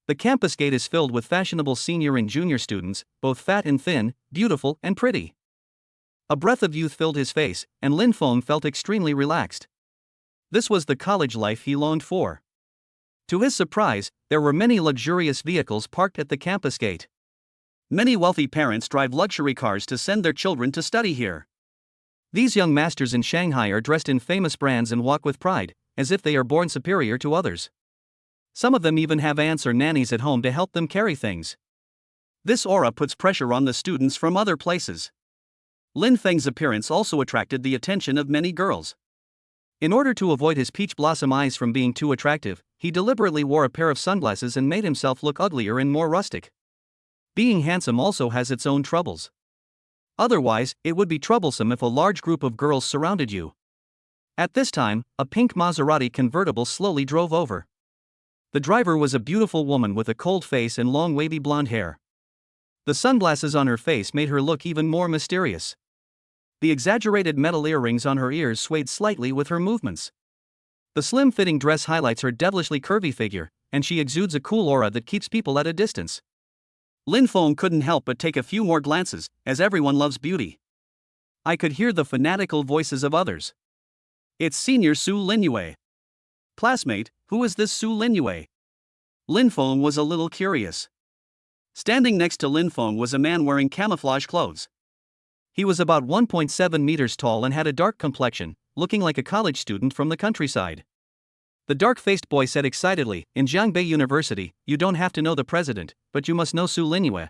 The campus gate is filled with fashionable senior and junior students, both fat and thin, beautiful and pretty. A breath of youth filled his face, and Lin Fong felt extremely relaxed. This was the college life he longed for. To his surprise, there were many luxurious vehicles parked at the campus gate. Many wealthy parents drive luxury cars to send their children to study here. These young masters in Shanghai are dressed in famous brands and walk with pride, as if they are born superior to others. Some of them even have aunts or nannies at home to help them carry things. This aura puts pressure on the students from other places. Lin Feng's appearance also attracted the attention of many girls. In order to avoid his peach blossom eyes from being too attractive, he deliberately wore a pair of sunglasses and made himself look uglier and more rustic. Being handsome also has its own troubles. Otherwise, it would be troublesome if a large group of girls surrounded you. At this time, a pink Maserati convertible slowly drove over. The driver was a beautiful woman with a cold face and long wavy blonde hair. The sunglasses on her face made her look even more mysterious. The exaggerated metal earrings on her ears swayed slightly with her movements. The slim-fitting dress highlights her devilishly curvy figure, and she exudes a cool aura that keeps people at a distance. Lin Fong couldn't help but take a few more glances, as everyone loves beauty. I could hear the fanatical voices of others. It's senior Su Linua. Classmate, who is this Su Linua? Lin Fong was a little curious. Standing next to Lin Fong was a man wearing camouflage clothes. He was about 1.7 meters tall and had a dark complexion, looking like a college student from the countryside. The dark-faced boy said excitedly, "In Jiangbei University, you don't have to know the president, but you must know Su Linua."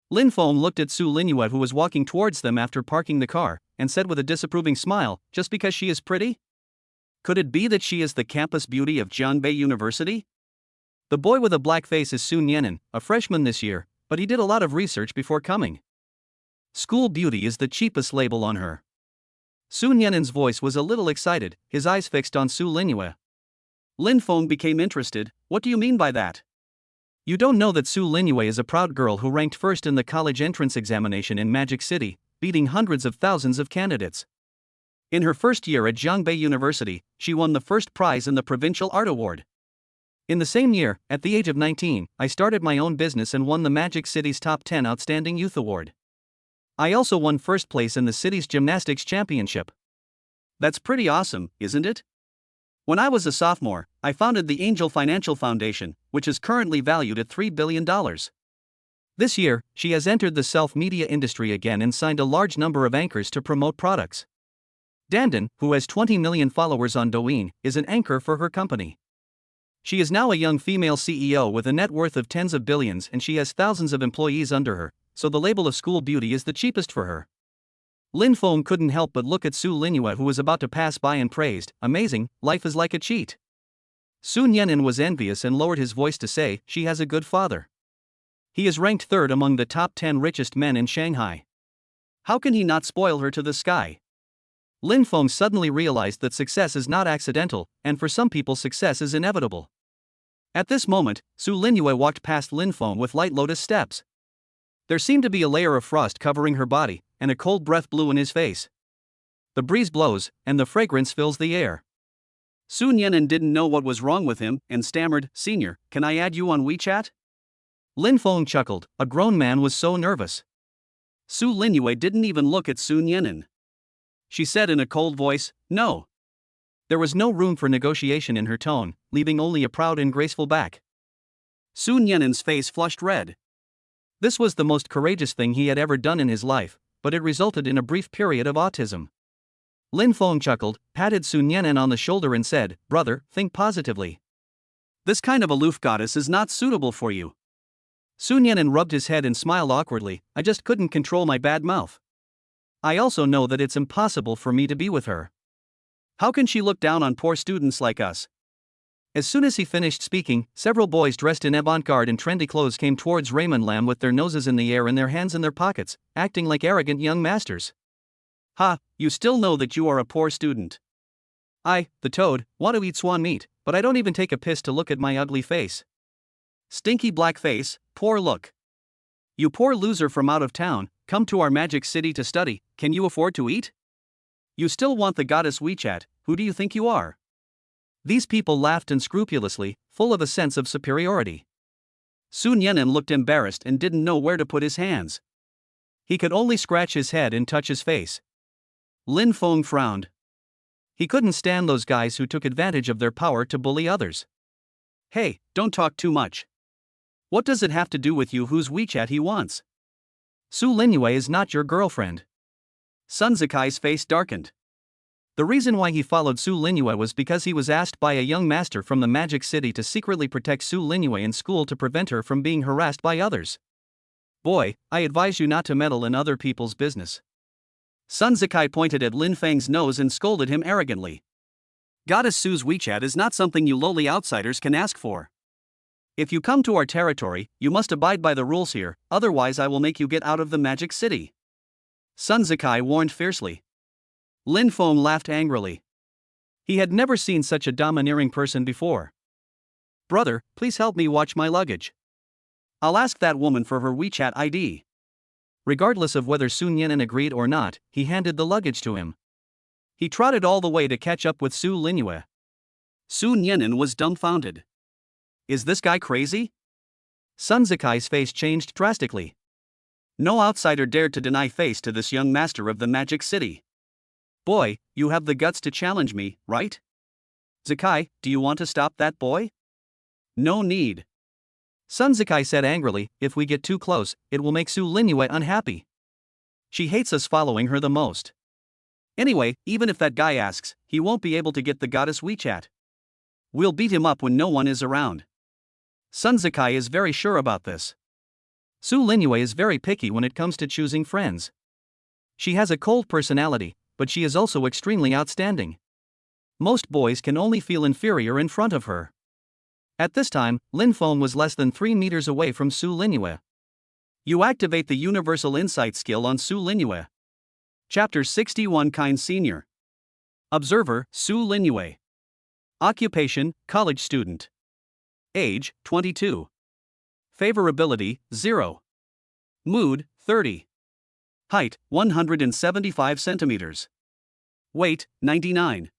Lin Fong looked at Su Linua, who was walking towards them after parking the car, and said with a disapproving smile, "Just because she is pretty? Could it be that she is the campus beauty of Jiangbei University?" The boy with a black face is Sun Yenin, a freshman this year, but he did a lot of research before coming. School beauty is the cheapest label on her. Sun Yenin's voice was a little excited, his eyes fixed on Su Linua. Lin Fong became interested. "What do you mean by that?" "You don't know that Su Linua is a proud girl who ranked first in the college entrance examination in Magic City, beating hundreds of thousands of candidates. In her first year at Jiangbei University, she won the first prize in the Provincial Art Award. In the same year, at the age of 19, I started my own business and won the Magic City's Top 10 Outstanding Youth Award. I also won first place in the city's gymnastics championship." That's pretty awesome, isn't it? When I was a sophomore, I founded the Angel Financial Foundation, which is currently valued at $3 billion. This year, she has entered the self-media industry again and signed a large number of anchors to promote products. Dandan, who has 20 million followers on Douyin, is an anchor for her company. She is now a young female CEO with a net worth of tens of billions, and she has thousands of employees under her, so the label of school beauty is the cheapest for her. Lin Fong couldn't help but look at Su Linua, who was about to pass by, and praised, "Amazing, life is like a cheat." Sun Yenin was envious and lowered his voice to say, "She has a good father. He is ranked third among the top 10 richest men in Shanghai. How can he not spoil her to the sky?" Lin Fong suddenly realized that success is not accidental, and for some people success is inevitable. At this moment, Su Linua walked past Lin Fong with light lotus steps. There seemed to be a layer of frost covering her body, and a cold breath blew in his face. The breeze blows, and the fragrance fills the air. Sun Yenin didn't know what was wrong with him, and stammered, "Senior, can I add you on WeChat?" Lin Fong chuckled. A grown man was so nervous. Su Linua didn't even look at Sun Yenin. She said in a cold voice, "No." There was no room for negotiation in her tone, leaving only a proud and graceful back. Sun Yenin's face flushed red. This was the most courageous thing he had ever done in his life, but it resulted in a brief period of autism. Lin Fong chuckled, patted Sun Yenin on the shoulder and said, "Brother, think positively. This kind of aloof goddess is not suitable for you." Sun Yenin rubbed his head and smiled awkwardly. "I just couldn't control my bad mouth. I also know that it's impossible for me to be with her. How can she look down on poor students like us?" As soon as he finished speaking, several boys dressed in avant-garde and trendy clothes came towards Raymond Lam with their noses in the air and their hands in their pockets, acting like arrogant young masters. "Ha, you still know that you are a poor student. I, the toad, want to eat swan meat, but I don't even take a piss to look at my ugly face. Stinky black face, poor look. You poor loser from out of town, come to our Magic City to study, can you afford to eat? You still want the goddess WeChat, who do you think you are?" These people laughed unscrupulously, full of a sense of superiority. Sun Yenin looked embarrassed and didn't know where to put his hands. He could only scratch his head and touch his face. Lin Fong frowned. He couldn't stand those guys who took advantage of their power to bully others. "Hey, don't talk too much. What does it have to do with you whose WeChat he wants? Su Linua is not your girlfriend. Sun Zikai's face darkened. The reason why he followed Su Linua was because he was asked by a young master from the Magic City to secretly protect Su Linua in school to prevent her from being harassed by others. Boy, I advise you not to meddle in other people's business. Sun Zikai pointed at Lin Feng's nose and scolded him arrogantly. Goddess Su's WeChat is not something you lowly outsiders can ask for. If you come to our territory, you must abide by the rules here, otherwise I will make you get out of the Magic City. Sun Zikai warned fiercely. Lin Fong laughed angrily. He had never seen such a domineering person before. Brother, please help me watch my luggage. I'll ask that woman for her WeChat ID. Regardless of whether Sun Yinan agreed or not, he handed the luggage to him. He trotted all the way to catch up with Su Linua. Sun Yinan was dumbfounded. Is this guy crazy? Sun Zikai's face changed drastically. No outsider dared to deny face to this young master of the Magic City. Boy, you have the guts to challenge me, right? Zikai, do you want to stop that boy? No need. Sun Zikai said angrily, if we get too close, it will make Su Linua unhappy. She hates us following her the most. Anyway, even if that guy asks, he won't be able to get the goddess WeChat. We'll beat him up when no one is around. Sun Zikai is very sure about this. Su Linua is very picky when it comes to choosing friends. She has a cold personality, but she is also extremely outstanding. Most boys can only feel inferior in front of her. At this time, Lin Fong was less than 3 meters away from Su Linua. You activate the Universal Insight skill on Su Linua. Chapter 61 Kind Senior. Observer, Su Linua. Occupation, college student. Age, 22. Favorability, 0. Mood, 30. Height, 175 centimeters. Weight, 99.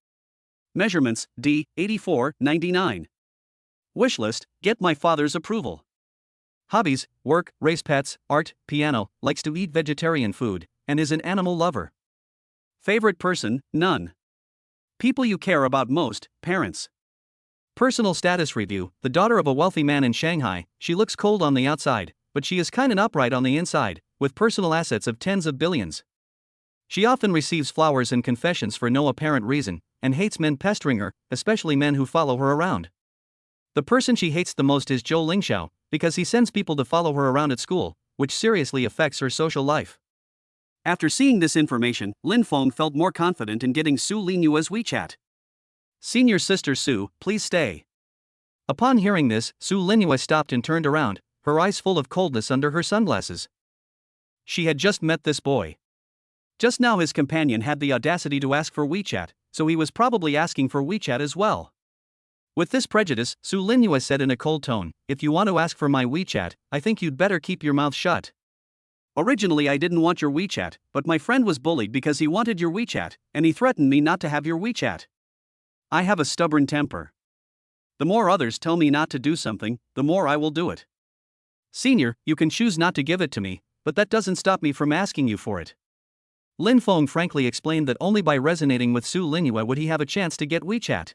Measurements, D, 84, 99. Wishlist, get my father's approval. Hobbies, work, raise pets, art, piano, likes to eat vegetarian food, and is an animal lover. Favorite person, none. People you care about most, parents. Personal status review, the daughter of a wealthy man in Shanghai, she looks cold on the outside, but she is kind and upright on the inside, with personal assets of tens of billions. She often receives flowers and confessions for no apparent reason, and hates men pestering her, especially men who follow her around. The person she hates the most is Zhou Lingxiao, because he sends people to follow her around at school, which seriously affects her social life. After seeing this information, Lin Fong felt more confident in getting Su Linua's WeChat. Senior sister Su, please stay. Upon hearing this, Su Linua stopped and turned around, her eyes full of coldness under her sunglasses. She had just met this boy. Just now his companion had the audacity to ask for WeChat, so he was probably asking for WeChat as well. With this prejudice, Su Linua said in a cold tone, if you want to ask for my WeChat, I think you'd better keep your mouth shut. Originally I didn't want your WeChat, but my friend was bullied because he wanted your WeChat, and he threatened me not to have your WeChat. I have a stubborn temper. The more others tell me not to do something, the more I will do it. Senior, you can choose not to give it to me, but that doesn't stop me from asking you for it. Lin Fong frankly explained that only by resonating with Su Linua would he have a chance to get WeChat.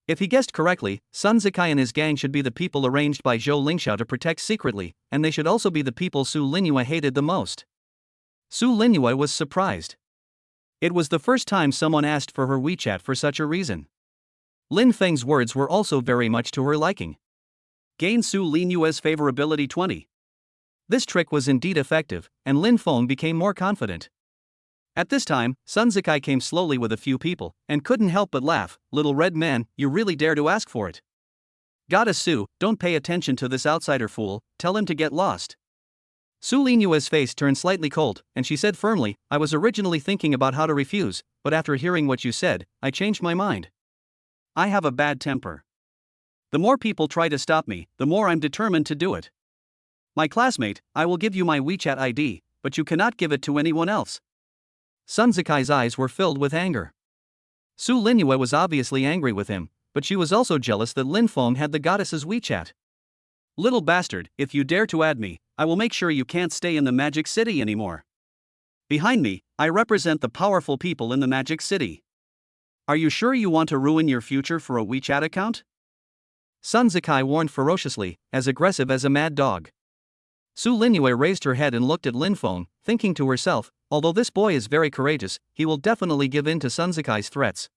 If he guessed correctly, Sun Zikai and his gang should be the people arranged by Zhou Lingxiao to protect secretly, and they should also be the people Su Linua hated the most. Su Linua was surprised. It was the first time someone asked for her WeChat for such a reason. Lin Feng's words were also very much to her liking. Gain Su Linua's favorability 20. This trick was indeed effective, and Lin Fong became more confident. At this time, Sun Zikai came slowly with a few people, and couldn't help but laugh. Little red man, you really dare to ask for it. Goddess Su, don't pay attention to this outsider fool, tell him to get lost. Su Linua's face turned slightly cold, and she said firmly, I was originally thinking about how to refuse, but after hearing what you said, I changed my mind. I have a bad temper. The more people try to stop me, the more I'm determined to do it. My classmate, I will give you my WeChat ID, but you cannot give it to anyone else. Sun Zikai's eyes were filled with anger. Su Linua was obviously angry with him, but she was also jealous that Lin Fong had the goddess's WeChat. Little bastard, if you dare to add me, I will make sure you can't stay in the Magic City anymore. Behind me, I represent the powerful people in the Magic City. Are you sure you want to ruin your future for a WeChat account? Sun Zikai warned ferociously, as aggressive as a mad dog. Su Linua raised her head and looked at Lin Fong, thinking to herself, although this boy is very courageous, he will definitely give in to Sun Zikai's threats.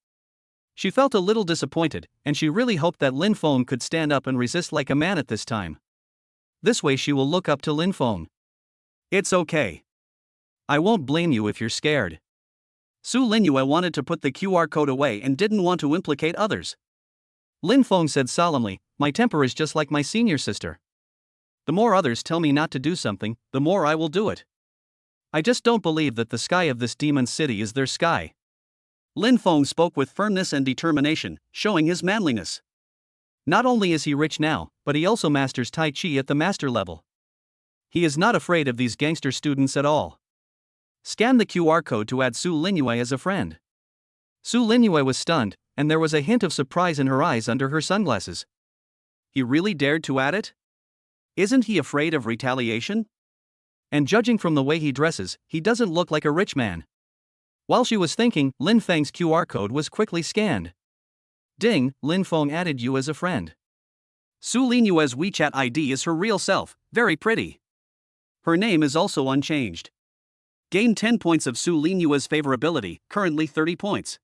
She felt a little disappointed, and she really hoped that Lin Fong could stand up and resist like a man at this time. This way she will look up to Lin Fong. It's okay. I won't blame you if you're scared. Su Linua wanted to put the QR code away and didn't want to implicate others. Lin Fong said solemnly, my temper is just like my senior sister. The more others tell me not to do something, the more I will do it. I just don't believe that the sky of this demon city is their sky. Lin Fong spoke with firmness and determination, showing his manliness. Not only is he rich now, but he also masters Tai Chi at the master level. He is not afraid of these gangster students at all. Scan the QR code to add Su Linua as a friend. Su Linua was stunned, and there was a hint of surprise in her eyes under her sunglasses. He really dared to add it? Isn't he afraid of retaliation? And judging from the way he dresses, he doesn't look like a rich man. While she was thinking, Lin Feng's QR code was quickly scanned. Ding, Lin Fong added you as a friend. Su Linua's WeChat ID is her real self, very pretty. Her name is also unchanged. Gain 10 points of Su Linua's favorability, currently 30 points.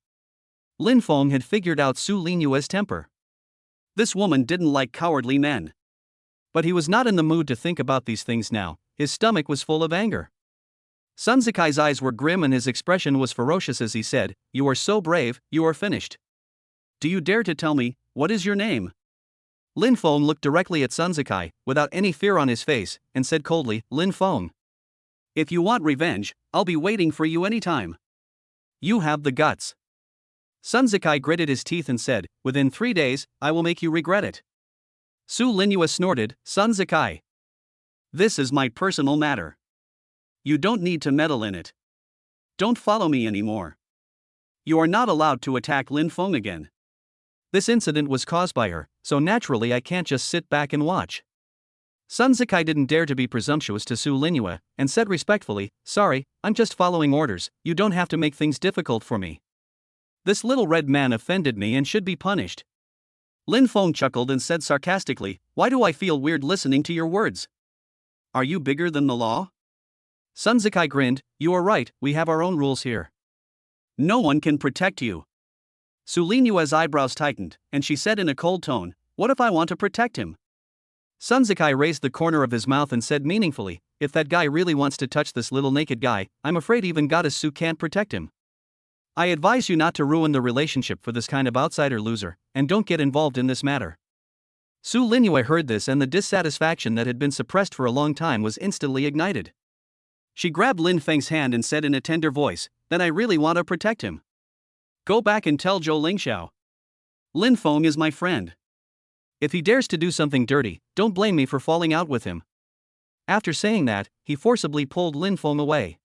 Lin Fong had figured out Su Linua's temper. This woman didn't like cowardly men. But he was not in the mood to think about these things now, his stomach was full of anger. Sun Zikai's eyes were grim and his expression was ferocious as he said, you are so brave, you are finished. Do you dare to tell me, what is your name? Lin Fong looked directly at Sun Zikai, without any fear on his face, and said coldly, Lin Fong. If you want revenge, I'll be waiting for you anytime. You have the guts. Sun Zikai gritted his teeth and said, within 3 days, I will make you regret it. Su Linua snorted, Sun Zikai. This is my personal matter. You don't need to meddle in it. Don't follow me anymore. You are not allowed to attack Lin Fong again. This incident was caused by her, so naturally I can't just sit back and watch. Sun Zikai didn't dare to be presumptuous to Su Linua, and said respectfully, sorry, I'm just following orders, you don't have to make things difficult for me. This little red man offended me and should be punished. Lin Fong chuckled and said sarcastically, why do I feel weird listening to your words? Are you bigger than the law? Sun Zikai grinned, you are right, we have our own rules here. No one can protect you. Su Linua's eyebrows tightened, and she said in a cold tone, what if I want to protect him? Sun Zikai raised the corner of his mouth and said meaningfully, if that guy really wants to touch this little naked guy, I'm afraid even Goddess Su can't protect him. I advise you not to ruin the relationship for this kind of outsider loser, and don't get involved in this matter. Su Linua heard this and the dissatisfaction that had been suppressed for a long time was instantly ignited. She grabbed Lin Feng's hand and said in a tender voice, then I really want to protect him. Go back and tell Zhou Lingxiao. Lin Fong is my friend. If he dares to do something dirty, don't blame me for falling out with him. After saying that, he forcibly pulled Lin Fong away.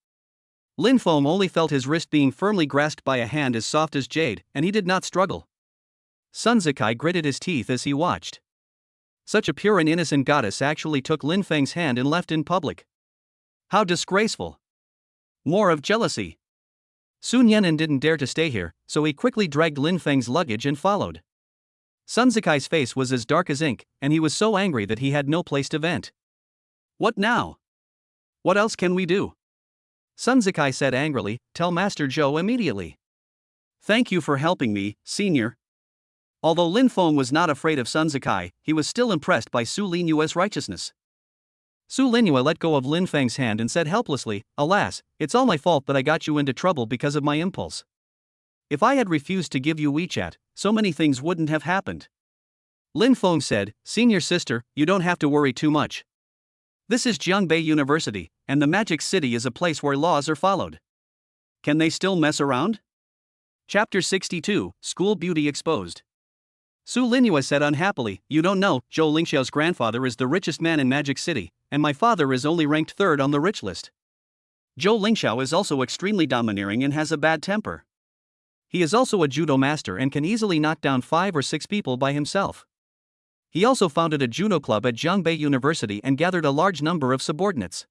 Lin Fong only felt his wrist being firmly grasped by a hand as soft as jade, and he did not struggle. Sun Zikai gritted his teeth as he watched. Such a pure and innocent goddess actually took Lin Feng's hand and left in public. How disgraceful. More of jealousy. Sun Yenan didn't dare to stay here, so he quickly dragged Lin Feng's luggage and followed. Sun Zikai's face was as dark as ink, and he was so angry that he had no place to vent. What now? What else can we do? Sun Zikai said angrily, tell Master Zhou immediately. Thank you for helping me, senior. Although Lin Fong was not afraid of Sun Zikai, he was still impressed by Su Linua's righteousness. Su Linua let go of Lin Feng's hand and said helplessly, alas, it's all my fault that I got you into trouble because of my impulse. If I had refused to give you WeChat, so many things wouldn't have happened. Lin Fong said, senior sister, you don't have to worry too much. This is Jiangbei University, and the Magic City is a place where laws are followed. Can they still mess around? Chapter 62, School Beauty Exposed. Su Linua said unhappily, you don't know, Zhou Lingxiao's grandfather is the richest man in Magic City, and my father is only ranked 3rd on the rich list. Zhou Lingxiao is also extremely domineering and has a bad temper. He is also a judo master and can easily knock down 5 or 6 people by himself. He also founded a judo club at Jiangbei University and gathered a large number of subordinates.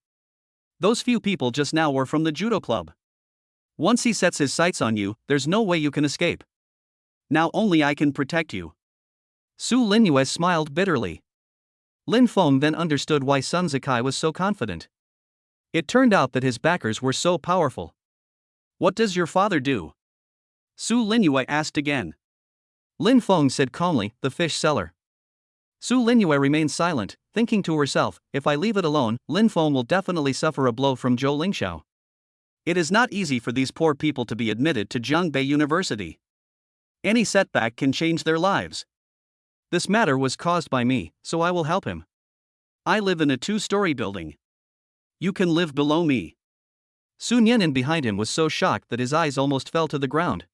Those few people just now were from the judo club. Once he sets his sights on you, there's no way you can escape. Now only I can protect you. Su Linua smiled bitterly. Lin Fong then understood why Sun Zikai was so confident. It turned out that his backers were so powerful. What does your father do? Su Linua asked again. Lin Fong said calmly, the fish seller. Su Linua remained silent, thinking to herself, if I leave it alone, Lin Fong will definitely suffer a blow from Zhou Lingxiao. It is not easy for these poor people to be admitted to Zhongbei University. Any setback can change their lives. This matter was caused by me, so I will help him. I live in a 2-story building. You can live below me. Sun Yan'an behind him was so shocked that his eyes almost fell to the ground.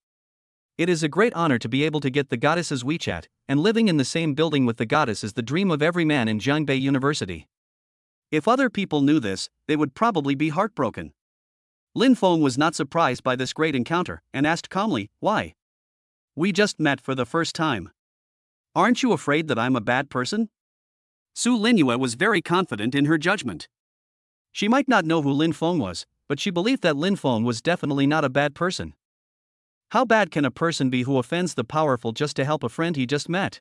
It is a great honor to be able to get the goddess's WeChat, and living in the same building with the goddess is the dream of every man in Zhongbei University. If other people knew this, they would probably be heartbroken. Lin Fong was not surprised by this great encounter, and asked calmly, why? We just met for the first time. Aren't you afraid that I'm a bad person? Su Linua was very confident in her judgment. She might not know who Lin Fong was, but she believed that Lin Fong was definitely not a bad person. How bad can a person be who offends the powerful just to help a friend he just met?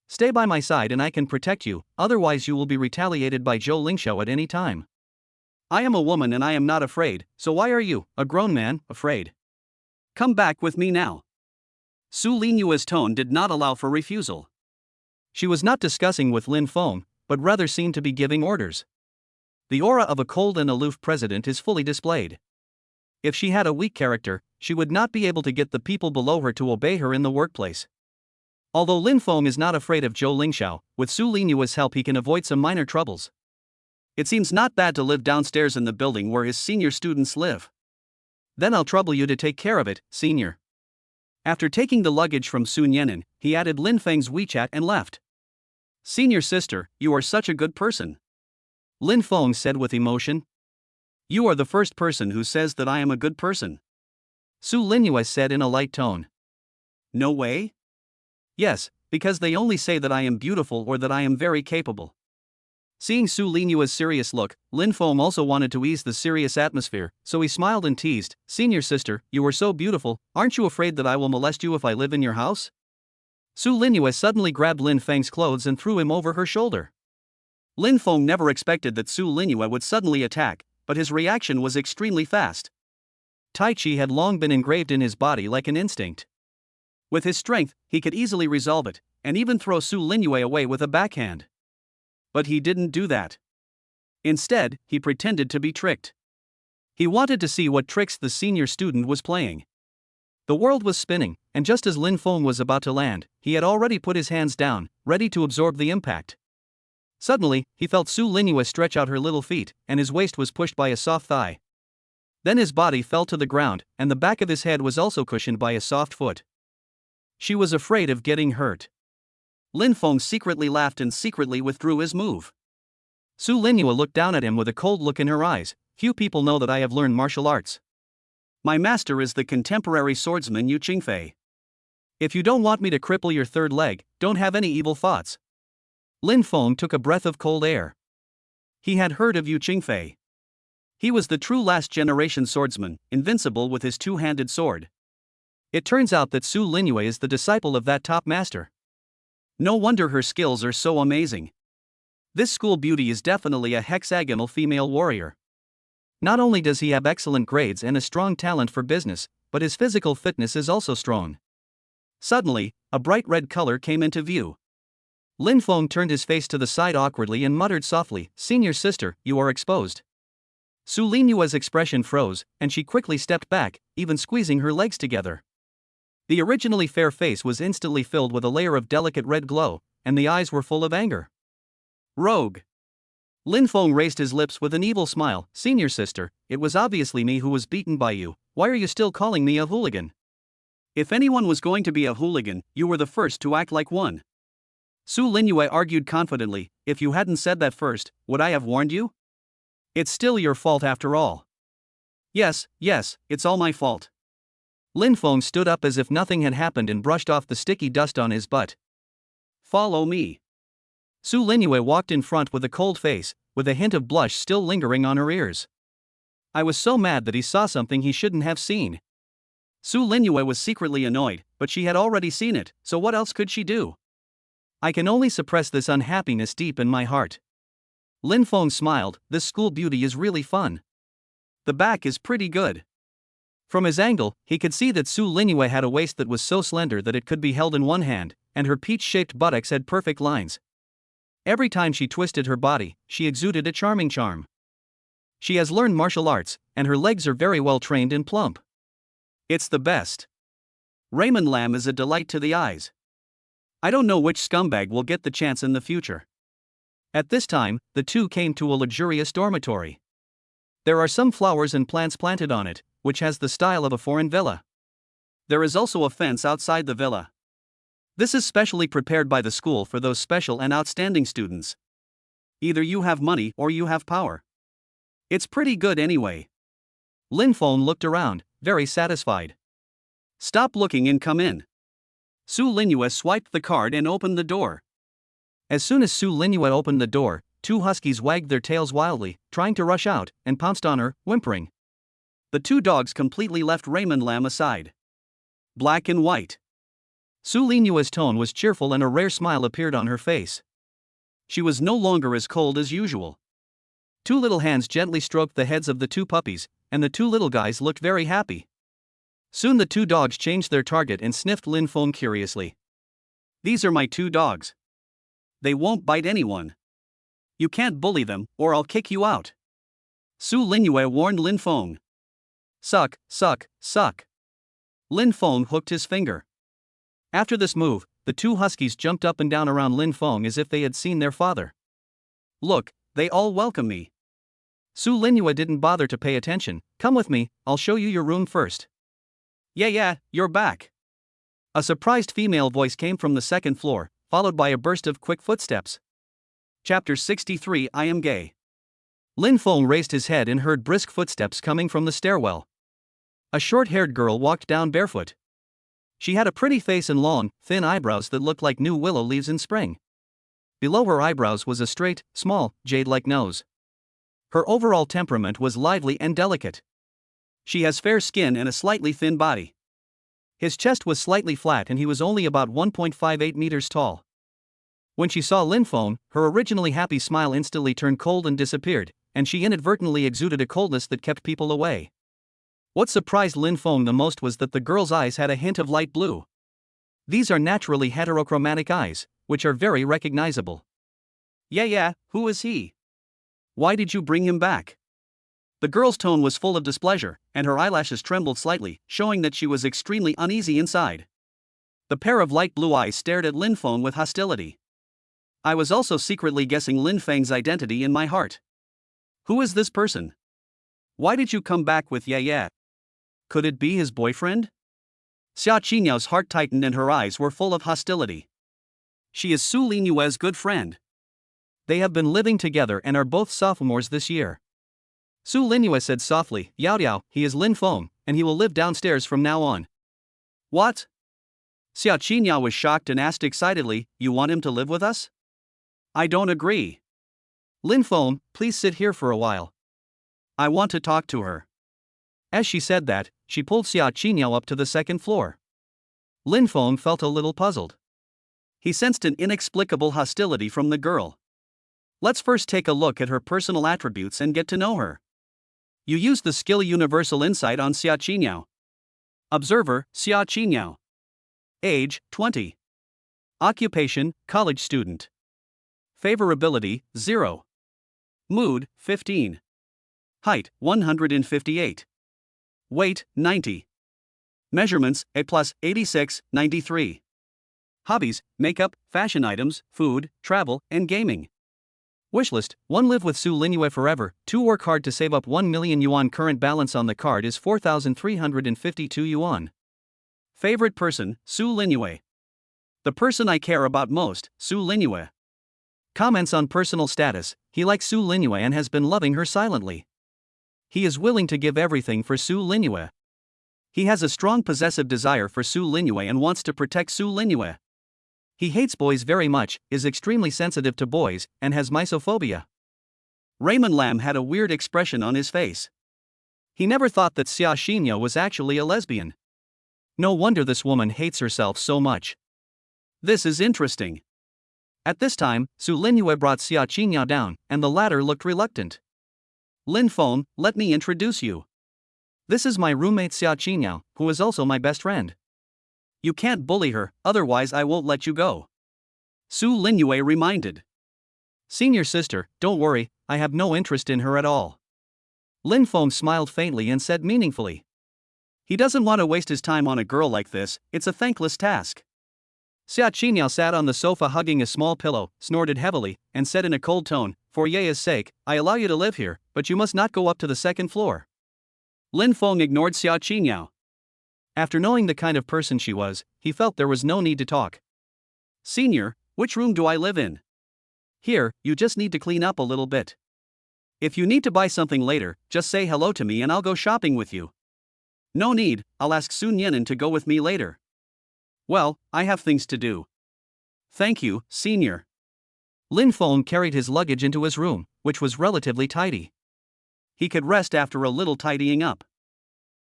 Stay by my side and I can protect you, otherwise you will be retaliated by Zhou Lingxiao at any time. I am a woman and I am not afraid, so why are you, a grown man, afraid? Come back with me now. Su Linua's tone did not allow for refusal. She was not discussing with Lin Fong, but rather seemed to be giving orders. The aura of a cold and aloof president is fully displayed. If she had a weak character, she would not be able to get the people below her to obey her in the workplace. Although Lin Fong is not afraid of Zhou Lingxiao, with Su Linua's help he can avoid some minor troubles. It seems not bad to live downstairs in the building where his senior students live. Then I'll trouble you to take care of it, senior. After taking the luggage from Sun Yan'an, he added Lin Feng's WeChat and left. Senior sister, you are such a good person. Lin Fong said with emotion. You are the first person who says that I am a good person. Su Linua said in a light tone. No way? Yes, because they only say that I am beautiful or that I am very capable. Seeing Su Linua's serious look, Lin Fong also wanted to ease the serious atmosphere, so he smiled and teased, Senior sister, you are so beautiful, aren't you afraid that I will molest you if I live in your house? Su Linua suddenly grabbed Lin Feng's clothes and threw him over her shoulder. Lin Fong never expected that Su Linua would suddenly attack, but his reaction was extremely fast. Tai Chi had long been engraved in his body like an instinct. With his strength, he could easily resolve it, and even throw Su Linua away with a backhand. But he didn't do that. Instead, he pretended to be tricked. He wanted to see what tricks the senior student was playing. The world was spinning, and just as Lin Fong was about to land, he had already put his hands down, ready to absorb the impact. Suddenly, he felt Su Linua stretch out her little feet, and his waist was pushed by a soft thigh. Then his body fell to the ground, and the back of his head was also cushioned by a soft foot. She was afraid of getting hurt. Lin Fong secretly laughed and secretly withdrew his move. Su Linua looked down at him with a cold look in her eyes. Few people know that I have learned martial arts. My master is the contemporary swordsman Yu Qingfei. If you don't want me to cripple your third leg, don't have any evil thoughts. Lin Fong took a breath of cold air. He had heard of Yu Qingfei. He was the true last-generation swordsman, invincible with his two-handed sword. It turns out that Su Linua is the disciple of that top master. No wonder her skills are so amazing. This school beauty is definitely a hexagonal female warrior. Not only does he have excellent grades and a strong talent for business, but his physical fitness is also strong. Suddenly, a bright red color came into view. Lin Fong turned his face to the side awkwardly and muttered softly, Senior sister, you are exposed. Su Linua's expression froze, and she quickly stepped back, even squeezing her legs together. The originally fair face was instantly filled with a layer of delicate red glow, and the eyes were full of anger. Rogue. Lin Fong raised his lips with an evil smile. Senior sister, it was obviously me who was beaten by you. Why are you still calling me a hooligan? If anyone was going to be a hooligan, you were the first to act like one. Su Linua argued confidently, if you hadn't said that first, would I have warned you? It's still your fault after all. Yes, it's all my fault. Lin Fong stood up as if nothing had happened and brushed off the sticky dust on his butt. Follow me. Su Linua walked in front with a cold face, with a hint of blush still lingering on her ears. I was so mad that he saw something he shouldn't have seen. Su Linua was secretly annoyed, but she had already seen it, so what else could she do? I can only suppress this unhappiness deep in my heart. Lin Fong smiled. This school beauty is really fun. The back is pretty good. From his angle, he could see that Su Linua had a waist that was so slender that it could be held in one hand, and her peach-shaped buttocks had perfect lines. Every time she twisted her body, she exuded a charming charm. She has learned martial arts, and her legs are very well trained and plump. It's the best. Raymond Lam is a delight to the eyes. I don't know which scumbag will get the chance in the future. At this time, the two came to a luxurious dormitory. There are some flowers and plants planted on it, which has the style of a foreign villa. There is also a fence outside the villa. This is specially prepared by the school for those special and outstanding students. Either you have money or you have power. It's pretty good anyway. Lin Fong looked around, very satisfied. Stop looking and come in. Su Linua swiped the card and opened the door. As soon as Su Linua opened the door, two huskies wagged their tails wildly, trying to rush out, and pounced on her, whimpering. The two dogs completely left Raymond Lam aside. Black and white. Su Linua's tone was cheerful and a rare smile appeared on her face. She was no longer as cold as usual. Two little hands gently stroked the heads of the two puppies, and the two little guys looked very happy. Soon the two dogs changed their target and sniffed Lin Fong curiously. These are my two dogs. They won't bite anyone. You can't bully them, or I'll kick you out. Su Linua warned Lin Fong. Suck, suck, suck. Lin Fong hooked his finger. After this move, the two huskies jumped up and down around Lin Fong as if they had seen their father. Look, they all welcome me. Su Linua didn't bother to pay attention. Come with me, I'll show you your room first. Yeah, you're back. A surprised female voice came from the second floor, followed by a burst of quick footsteps. Chapter 63 I am gay. Lin Fong raised his head and heard brisk footsteps coming from the stairwell. A short-haired girl walked down barefoot. She had a pretty face and long, thin eyebrows that looked like new willow leaves in spring. Below her eyebrows was a straight, small, jade-like nose. Her overall temperament was lively and delicate. She has fair skin and a slightly thin body. His chest was slightly flat and he was only about 1.58 meters tall. When she saw Lin Fong, her originally happy smile instantly turned cold and disappeared, and she inadvertently exuded a coldness that kept people away. What surprised Lin Fong the most was that the girl's eyes had a hint of light blue. These are naturally heterochromatic eyes, which are very recognizable. Yeah, who is he? Why did you bring him back? The girl's tone was full of displeasure, and her eyelashes trembled slightly, showing that she was extremely uneasy inside. The pair of light blue eyes stared at Lin Fong with hostility. I was also secretly guessing Lin Feng's identity in my heart. Who is this person? Why did you come back with Yeah? Could it be his boyfriend? Xia Qiniao's heart tightened and her eyes were full of hostility. She is Su Linua's good friend. They have been living together and are both sophomores this year. Su Linua said softly, Yao, he is Lin Fong, and he will live downstairs from now on. What? Xia Qiniao was shocked and asked excitedly, you want him to live with us? I don't agree. Lin Fong, please sit here for a while. I want to talk to her. As she said that, she pulled Xia Qiniao up to the second floor. Lin Fong felt a little puzzled. He sensed an inexplicable hostility from the girl. Let's first take a look at her personal attributes and get to know her. You used the skill Universal Insight on Xia Qiniao. Observer, Xia Qiniao. Age, 20. Occupation, college student. Favorability, 0. Mood, 15. Height, 158. Weight, 90. Measurements, A+, 86, 93. Hobbies, makeup, fashion items, food, travel, and gaming. Wishlist, 1. Live with Su Linua forever, 2. Work hard to save up 1 million yuan. Current balance on the card is 4,352 yuan. Favorite person, Su Linua. The person I care about most, Su Linua. Comments on personal status, he likes Su Linua and has been loving her silently. He is willing to give everything for Su Linua. He has a strong possessive desire for Su Linua and wants to protect Su Linua. He hates boys very much, is extremely sensitive to boys, and has misophobia. Raymond Lam had a weird expression on his face. He never thought that Xia Qiniao was actually a lesbian. No wonder this woman hates herself so much. This is interesting. At this time, Su Linua brought Xia Qingyao down, and the latter looked reluctant. Lin Fong, let me introduce you. This is my roommate Xia Qingyao, who is also my best friend. You can't bully her, otherwise I won't let you go. Su Linua reminded. Senior sister, don't worry, I have no interest in her at all. Lin Fong smiled faintly and said meaningfully. He doesn't want to waste his time on a girl like this, it's a thankless task. Xia Qingyao sat on the sofa hugging a small pillow, snorted heavily, and said in a cold tone, For Yaya's sake, I allow you to live here, but you must not go up to the second floor. Lin Fong ignored Xia Qingyao. After knowing the kind of person she was, he felt there was no need to talk. Senior, which room do I live in? Here, you just need to clean up a little bit. If you need to buy something later, just say hello to me and I'll go shopping with you. No need, I'll ask Sun Yinan to go with me later. Well, I have things to do. Thank you, senior. Lin Fong carried his luggage into his room, which was relatively tidy. He could rest after a little tidying up.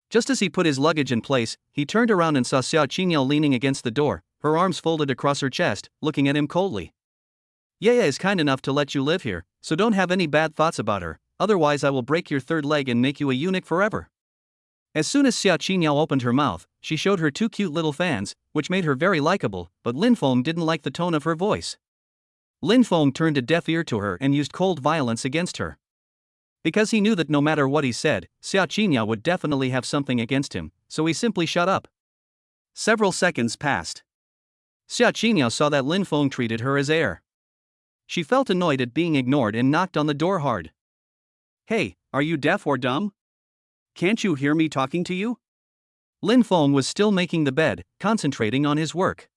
Just as he put his luggage in place, he turned around and saw Xia Qingyao leaning against the door, her arms folded across her chest, looking at him coldly. Yaya is kind enough to let you live here, so don't have any bad thoughts about her, otherwise I will break your third leg and make you a eunuch forever. As soon as Xia Qingyao opened her mouth, she showed her two cute little fans, which made her very likable, but Lin Fong didn't like the tone of her voice. Lin Fong turned a deaf ear to her and used cold violence against her. Because he knew that no matter what he said, Xia Qingyao would definitely have something against him, so he simply shut up. Several seconds passed. Xia Qingyao saw that Lin Fong treated her as air. She felt annoyed at being ignored and knocked on the door hard. Hey, are you deaf or dumb? Can't you hear me talking to you? Lin Fong was still making the bed, concentrating on his work.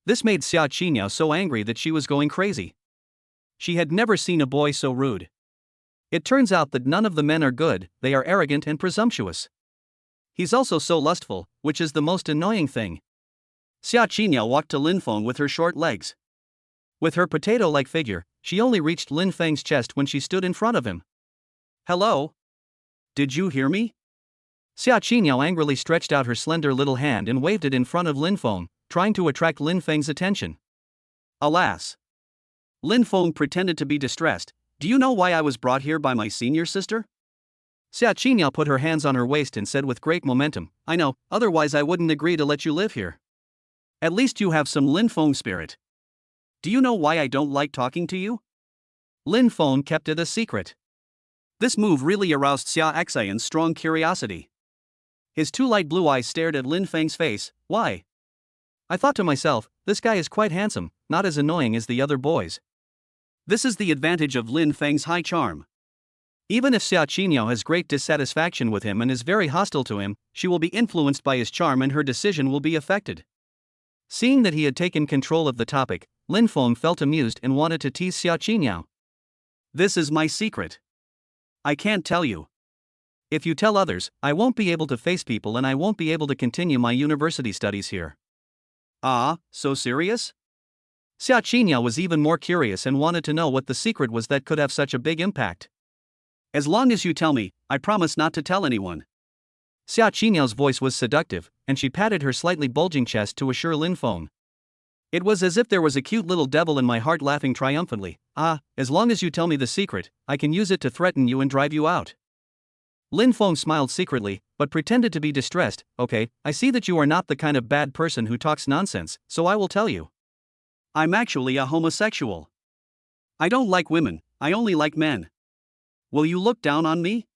This made Xia Qingyao so angry that she was going crazy. She had never seen a boy so rude. It turns out that none of the men are good, they are arrogant and presumptuous. He's also so lustful, which is the most annoying thing. Xia Qingyao walked to Lin Fong with her short legs. With her potato-like figure, she only reached Lin Feng's chest when she stood in front of him. Hello? Did you hear me? Xia Qingyao angrily stretched out her slender little hand and waved it in front of Lin Fong, trying to attract Lin Feng's attention. Alas! Lin Fong pretended to be distressed. Do you know why I was brought here by my senior sister? Xia Qingyao put her hands on her waist and said with great momentum, I know, otherwise I wouldn't agree to let you live here. At least you have some Lin Fong spirit. Do you know why I don't like talking to you? Lin Fong kept it a secret. This move really aroused Xia Xian's strong curiosity. His two light blue eyes stared at Lin Feng's face. Why? I thought to myself, this guy is quite handsome, not as annoying as the other boys. This is the advantage of Lin Feng's high charm. Even if Xia Qingyao has great dissatisfaction with him and is very hostile to him, she will be influenced by his charm and her decision will be affected. Seeing that he had taken control of the topic, Lin Fong felt amused and wanted to tease Xia Qingyao. This is my secret. I can't tell you. If you tell others, I won't be able to face people and I won't be able to continue my university studies here. Ah, so serious? Xia Qingyao was even more curious and wanted to know what the secret was that could have such a big impact. As long as you tell me, I promise not to tell anyone. Xia Qinyao's voice was seductive, and she patted her slightly bulging chest to assure Lin Fong. It was as if there was a cute little devil in my heart laughing triumphantly. Ah, as long as you tell me the secret, I can use it to threaten you and drive you out. Lin Fong smiled secretly, but pretended to be distressed. Okay, I see that you are not the kind of bad person who talks nonsense, so I will tell you. I'm actually a homosexual. I don't like women, I only like men. Will you look down on me?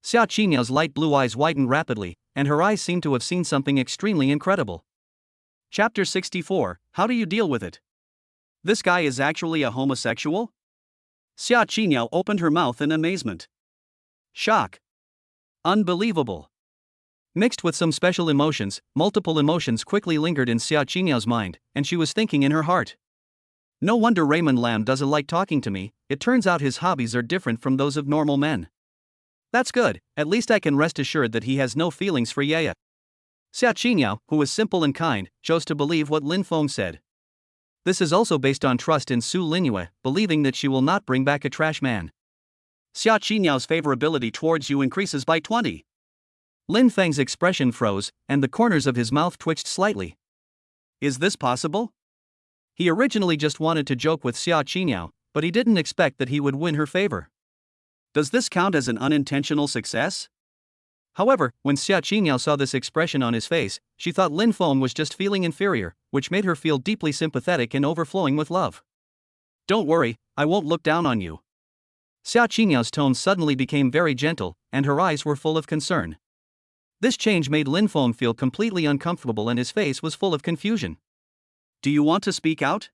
Xia Qinyao's light blue eyes widened rapidly, and her eyes seemed to have seen something extremely incredible. Chapter 64, How do you deal with it? This guy is actually a homosexual? Xia Qingyao opened her mouth in amazement. Shock. Unbelievable. Mixed with some special emotions, multiple emotions quickly lingered in Xia Qinyao's mind, and she was thinking in her heart. No wonder Raymond Lam doesn't like talking to me, it turns out his hobbies are different from those of normal men. That's good, at least I can rest assured that he has no feelings for Yaya. Xia Qingyao, who was simple and kind, chose to believe what Lin Fong said. This is also based on trust in Su Linua, believing that she will not bring back a trash man. Xia Qinyao's favorability towards you increases by 20. Lin Feng's expression froze, and the corners of his mouth twitched slightly. Is this possible? He originally just wanted to joke with Xia Qiniao, but he didn't expect that he would win her favor. Does this count as an unintentional success? However, when Xia Qiniao saw this expression on his face, she thought Lin Fong was just feeling inferior, which made her feel deeply sympathetic and overflowing with love. Don't worry, I won't look down on you. Xia Qiniao's tone suddenly became very gentle, and her eyes were full of concern. This change made Lin Fong feel completely uncomfortable and his face was full of confusion. Do you want to speak out?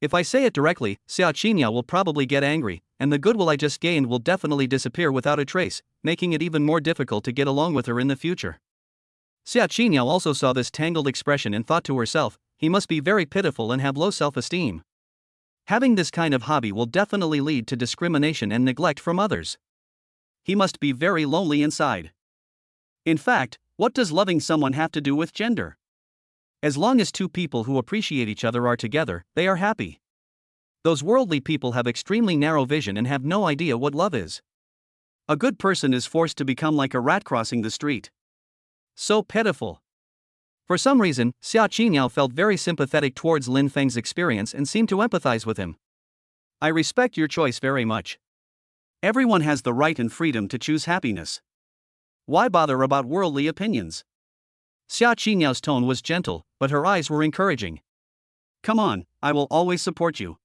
If I say it directly, Xia Qiniao will probably get angry, and the goodwill I just gained will definitely disappear without a trace, making it even more difficult to get along with her in the future. Xia Qiniao also saw this tangled expression and thought to herself, he must be very pitiful and have low self-esteem. Having this kind of hobby will definitely lead to discrimination and neglect from others. He must be very lonely inside. In fact, what does loving someone have to do with gender? As long as two people who appreciate each other are together, they are happy. Those worldly people have extremely narrow vision and have no idea what love is. A good person is forced to become like a rat crossing the street. So pitiful. For some reason, Xia Qiniao felt very sympathetic towards Lin Feng's experience and seemed to empathize with him. I respect your choice very much. Everyone has the right and freedom to choose happiness. Why bother about worldly opinions? Xia Qiniao's tone was gentle, but her eyes were encouraging. Come on, I will always support you.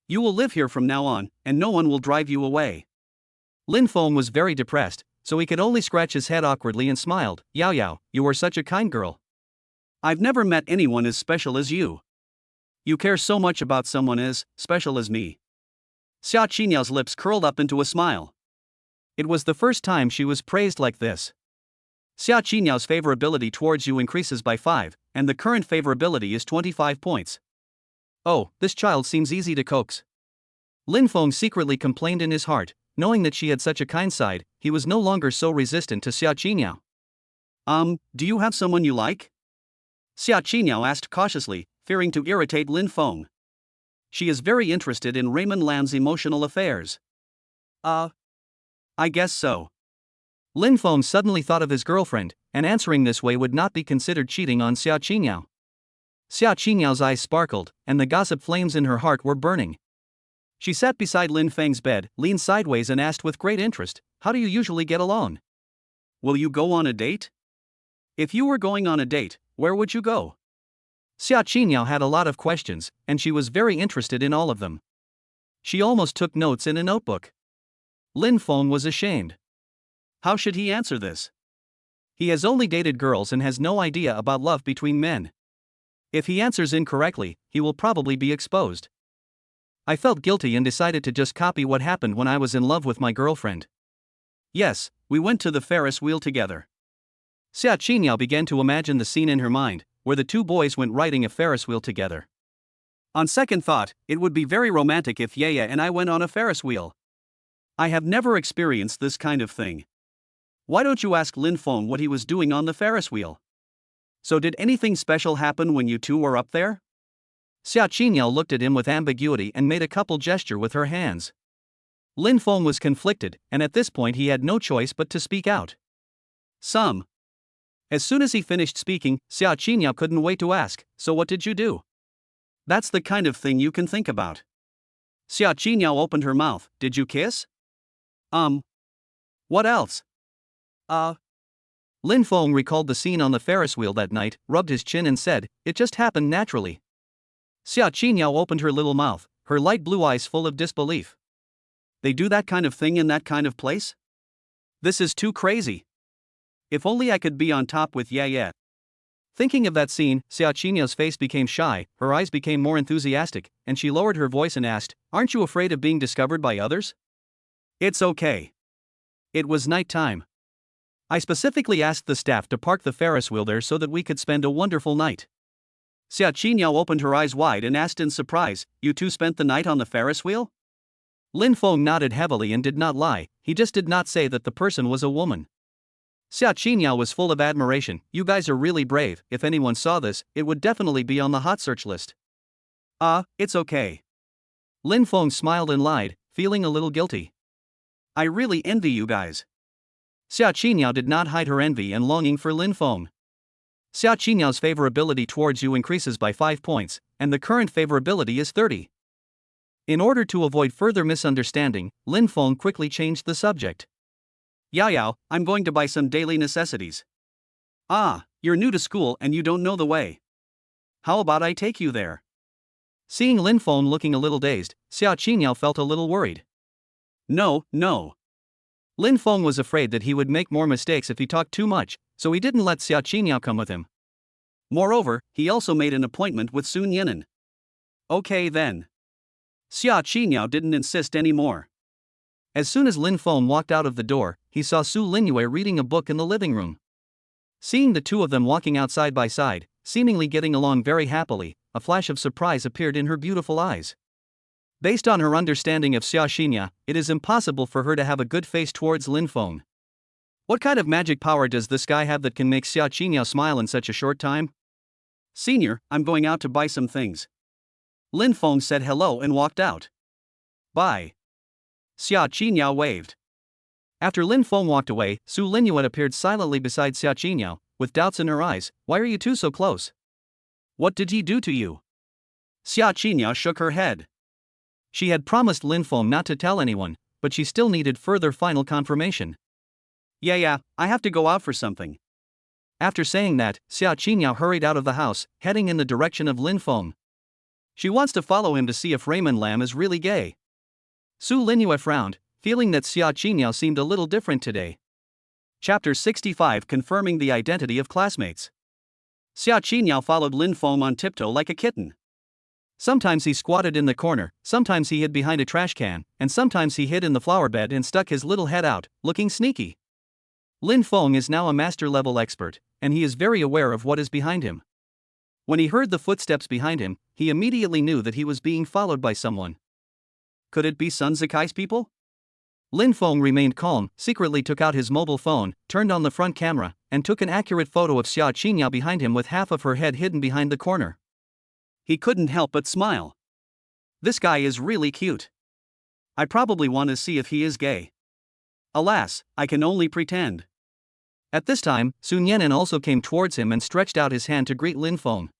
You will live here from now on, and no one will drive you away. Lin Fong was very depressed, so he could only scratch his head awkwardly and smiled. Yao Yao, you are such a kind girl. I've never met anyone as special as you. You care so much about someone as special as me. Xia Qiniao's lips curled up into a smile. It was the first time she was praised like this. Xia Qiniao's favorability towards you increases by 5, and the current favorability is 25 points. Oh, this child seems easy to coax. Lin Fong secretly complained in his heart, knowing that she had such a kind side, he was no longer so resistant to Xia Qiniao. Do you have someone you like? Xia Qiniao asked cautiously, fearing to irritate Lin Fong. She is very interested in Raymond Lam's emotional affairs. I guess so. Lin Fong suddenly thought of his girlfriend, and answering this way would not be considered cheating on Xia Qiniao. Xia Qiniao's eyes sparkled, and the gossip flames in her heart were burning. She sat beside Lin Feng's bed, leaned sideways and asked with great interest, how do you usually get along? Will you go on a date? If you were going on a date, where would you go? Xia Qiniao had a lot of questions, and she was very interested in all of them. She almost took notes in a notebook. Lin Fong was ashamed. How should he answer this? He has only dated girls and has no idea about love between men. If he answers incorrectly, he will probably be exposed. I felt guilty and decided to just copy what happened when I was in love with my girlfriend. Yes, we went to the Ferris wheel together. Xia Qiniao began to imagine the scene in her mind, where the two boys went riding a Ferris wheel together. On second thought, it would be very romantic if Yaya and I went on a Ferris wheel. I have never experienced this kind of thing. Why don't you ask Lin Fong what he was doing on the Ferris wheel? So did anything special happen when you two were up there? Xia Qiniao looked at him with ambiguity and made a couple gesture with her hands. Lin Fong was conflicted, and at this point he had no choice but to speak out. Some. As soon as he finished speaking, Xia Qiniao couldn't wait to ask, so what did you do? That's the kind of thing you can think about. Xia Qiniao opened her mouth. Did you kiss? What else? Lin Fong recalled the scene on the Ferris wheel that night, rubbed his chin and said, it just happened naturally. Xia Qiniao opened her little mouth, her light blue eyes full of disbelief. They do that kind of thing in that kind of place? This is too crazy. If only I could be on top with Yaya. Thinking of that scene, Xia Qiniao's face became shy, her eyes became more enthusiastic, and she lowered her voice and asked, aren't you afraid of being discovered by others? It's okay. It was night time. I specifically asked the staff to park the Ferris wheel there so that we could spend a wonderful night. Xia Qiniao opened her eyes wide and asked in surprise, you two spent the night on the Ferris wheel? Lin Fong nodded heavily and did not lie, he just did not say that the person was a woman. Xia Qiniao was full of admiration, you guys are really brave, if anyone saw this, it would definitely be on the hot search list. It's okay. Lin Fong smiled and lied, feeling a little guilty. I really envy you guys. Xia Qiniao did not hide her envy and longing for Lin Fong. Xia Qiniao's favorability towards you increases by 5 points, and the current favorability is 30. In order to avoid further misunderstanding, Lin Fong quickly changed the subject. Yao, I'm going to buy some daily necessities. Ah, you're new to school and you don't know the way. How about I take you there? Seeing Lin Fong looking a little dazed, Xia Qiniao felt a little worried. No. Lin Fong was afraid that he would make more mistakes if he talked too much, so he didn't let Xia Qiniao come with him. Moreover, he also made an appointment with Sun Yinan. Okay then. Xia Qiniao didn't insist anymore. As soon as Lin Fong walked out of the door, he saw Su Linua reading a book in the living room. Seeing the two of them walking out side by side, seemingly getting along very happily, a flash of surprise appeared in her beautiful eyes. Based on her understanding of Xia Qiniao, it is impossible for her to have a good face towards Lin Fong. What kind of magic power does this guy have that can make Xia Qiniao smile in such a short time? Senior, I'm going out to buy some things. Lin Fong said hello and walked out. Bye. Xia Qiniao waved. After Lin Fong walked away, Su Linua appeared silently beside Xia Qiniao, with doubts in her eyes. Why are you two so close? What did he do to you? Xia Qiniao shook her head. She had promised Lin Fong not to tell anyone, but she still needed further final confirmation. Yeah, I have to go out for something. After saying that, Xia Qiniao hurried out of the house, heading in the direction of Lin Fong. She wants to follow him to see if Raymond Lam is really gay. Su Linua frowned, feeling that Xia Qiniao seemed a little different today. Chapter 65, confirming the identity of classmates. Xia Qiniao followed Lin Fong on tiptoe like a kitten. Sometimes he squatted in the corner, sometimes he hid behind a trash can, and sometimes he hid in the flower bed and stuck his little head out, looking sneaky. Lin Fong is now a master-level expert, and he is very aware of what is behind him. When he heard the footsteps behind him, he immediately knew that he was being followed by someone. Could it be Sun Zikai's people? Lin Fong remained calm, secretly took out his mobile phone, turned on the front camera, and took an accurate photo of Xia Qiniao behind him with half of her head hidden behind the corner. He couldn't help but smile. This guy is really cute. I probably want to see if he is gay. Alas, I can only pretend. At this time, Sun Yinan also came towards him and stretched out his hand to greet Lin Fong.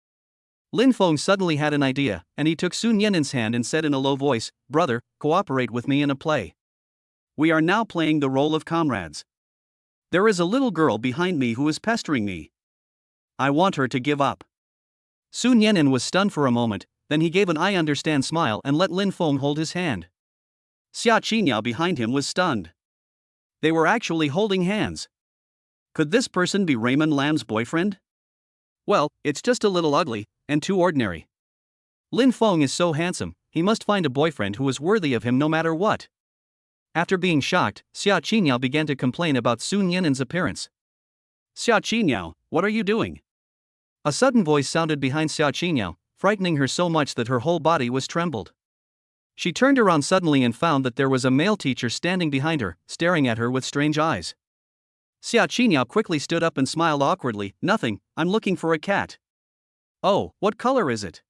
Lin Fong suddenly had an idea, and he took Sun Yinan's hand and said in a low voice, "Brother, cooperate with me in a play. We are now playing the role of comrades. There is a little girl behind me who is pestering me. I want her to give up." Sun Yinan was stunned for a moment, then he gave an "I understand" smile and let Lin Fong hold his hand. Xia Qiniao behind him was stunned. They were actually holding hands. Could this person be Raymond Lam's boyfriend? Well, it's just a little ugly, and too ordinary. Lin Fong is so handsome, he must find a boyfriend who is worthy of him no matter what. After being shocked, Xia Qiniao began to complain about Sun Yinan's appearance. Xia Qiniao, what are you doing? A sudden voice sounded behind Xia Qiniao, frightening her so much that her whole body was trembled. She turned around suddenly and found that there was a male teacher standing behind her, staring at her with strange eyes. Xia Qiniao quickly stood up and smiled awkwardly. "Nothing, I'm looking for a cat." "Oh, what color is it?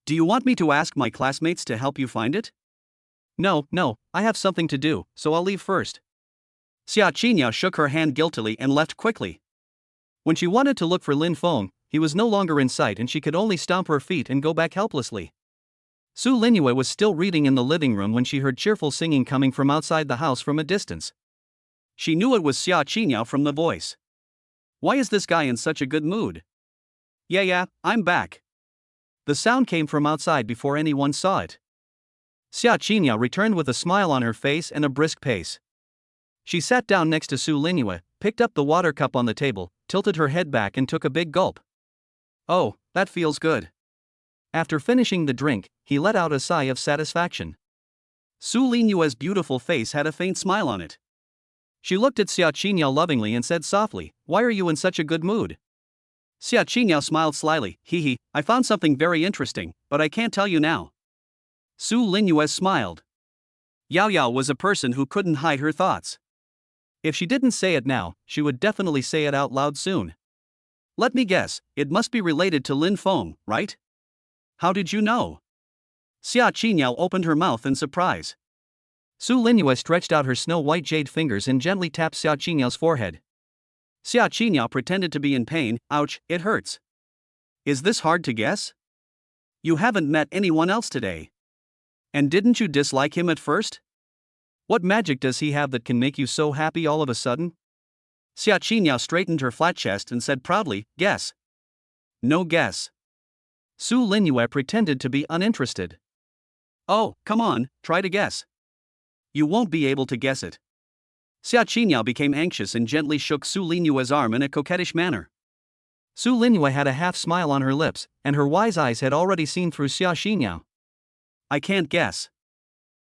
Do you want me to ask my classmates to help you find it?" No, I have something to do, so I'll leave first." Xia Qiniao shook her hand guiltily and left quickly. When she wanted to look for Lin Fong, he was no longer in sight and she could only stomp her feet and go back helplessly. Su Linua was still reading in the living room when she heard cheerful singing coming from outside the house from a distance. She knew it was Xia Qiniao from the voice. Why is this guy in such a good mood? Yeah, I'm back. The sound came from outside before anyone saw it. Xia Qiniao returned with a smile on her face and a brisk pace. She sat down next to Su Linua, picked up the water cup on the table, tilted her head back and took a big gulp. "Oh, that feels good." After finishing the drink, he let out a sigh of satisfaction. Su Linua's beautiful face had a faint smile on it. She looked at Xia Qiniao lovingly and said softly, "Why are you in such a good mood?" Xia Qiniao smiled slyly. I found something very interesting, but I can't tell you now." Su Linua smiled. Yao was a person who couldn't hide her thoughts. If she didn't say it now, she would definitely say it out loud soon. "Let me guess, it must be related to Lin Fong, right? How did you know?" Xia Qiniao opened her mouth in surprise. Su Linua stretched out her snow-white jade fingers and gently tapped Xia Qiniao's forehead. Xia Qiniao pretended to be in pain. Ouch, it hurts. Is this hard to guess? You haven't met anyone else today. And didn't you dislike him at first? What magic does he have that can make you so happy all of a sudden? Xia Qiniao straightened her flat chest and said proudly, guess. No guess. Su Linua pretended to be uninterested. Oh, come on, try to guess. You won't be able to guess it. Xia Qiniao became anxious and gently shook Su Linua's arm in a coquettish manner. Su Linua had a half smile on her lips, and her wise eyes had already seen through Xia Qiniao. I can't guess.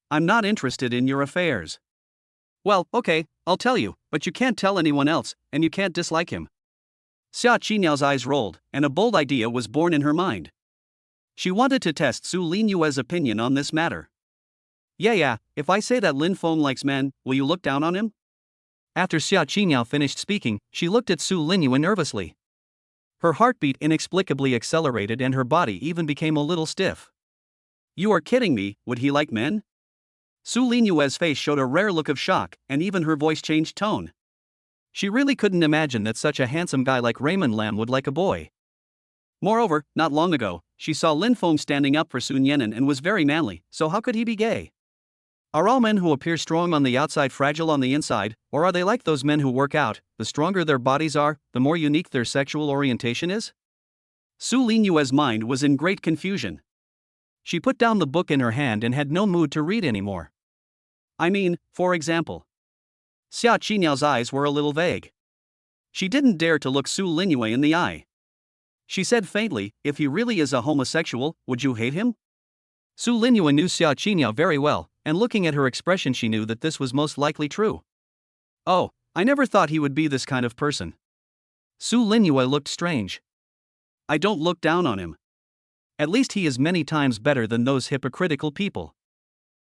I'm not interested in your affairs. Well, okay, I'll tell you, but you can't tell anyone else, and you can't dislike him. Xia Qiniao's eyes rolled, and a bold idea was born in her mind. She wanted to test Su Linua's opinion on this matter. Yeah, if I say that Lin Fong likes men, will you look down on him? After Xia Qiniao finished speaking, she looked at Su Linua nervously. Her heartbeat inexplicably accelerated and her body even became a little stiff. You are kidding me, would he like men? Su Linua's face showed a rare look of shock, and even her voice changed tone. She really couldn't imagine that such a handsome guy like Raymond Lam would like a boy. Moreover, not long ago, she saw Lin Fong standing up for Sun Yenin and was very manly, so how could he be gay? Are all men who appear strong on the outside fragile on the inside, or are they like those men who work out, the stronger their bodies are, the more unique their sexual orientation is? Su Linua's mind was in great confusion. She put down the book in her hand and had no mood to read anymore. I mean, for example. Xia Qiniao's eyes were a little vague. She didn't dare to look Su Linua in the eye. She said faintly, if he really is a homosexual, would you hate him? Su Linua knew Xia Qiniao very well, and looking at her expression she knew that this was most likely true. Oh, I never thought he would be this kind of person. Su Linua looked strange. I don't look down on him. At least he is many times better than those hypocritical people.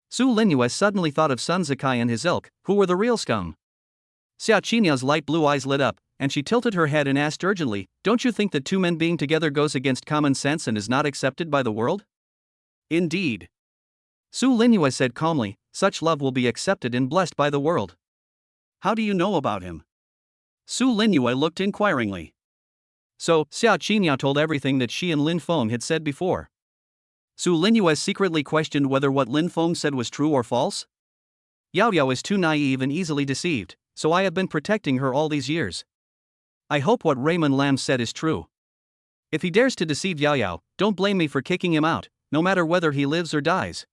Su Linua suddenly thought of Sun Zikai and his ilk, who were the real scum. Xia Qiniao's light blue eyes lit up, and she tilted her head and asked urgently, don't you think that two men being together goes against common sense and is not accepted by the world? Indeed. Su Linua said calmly, such love will be accepted and blessed by the world. How do you know about him? Su Linua looked inquiringly. So, Xia Qiniao told everything that she and Lin Fong had said before. Su Linua secretly questioned whether what Lin Fong said was true or false. Yao is too naive and easily deceived, so I have been protecting her all these years. I hope what Raymond Lam said is true. If he dares to deceive Yao, don't blame me for kicking him out, no matter whether he lives or dies.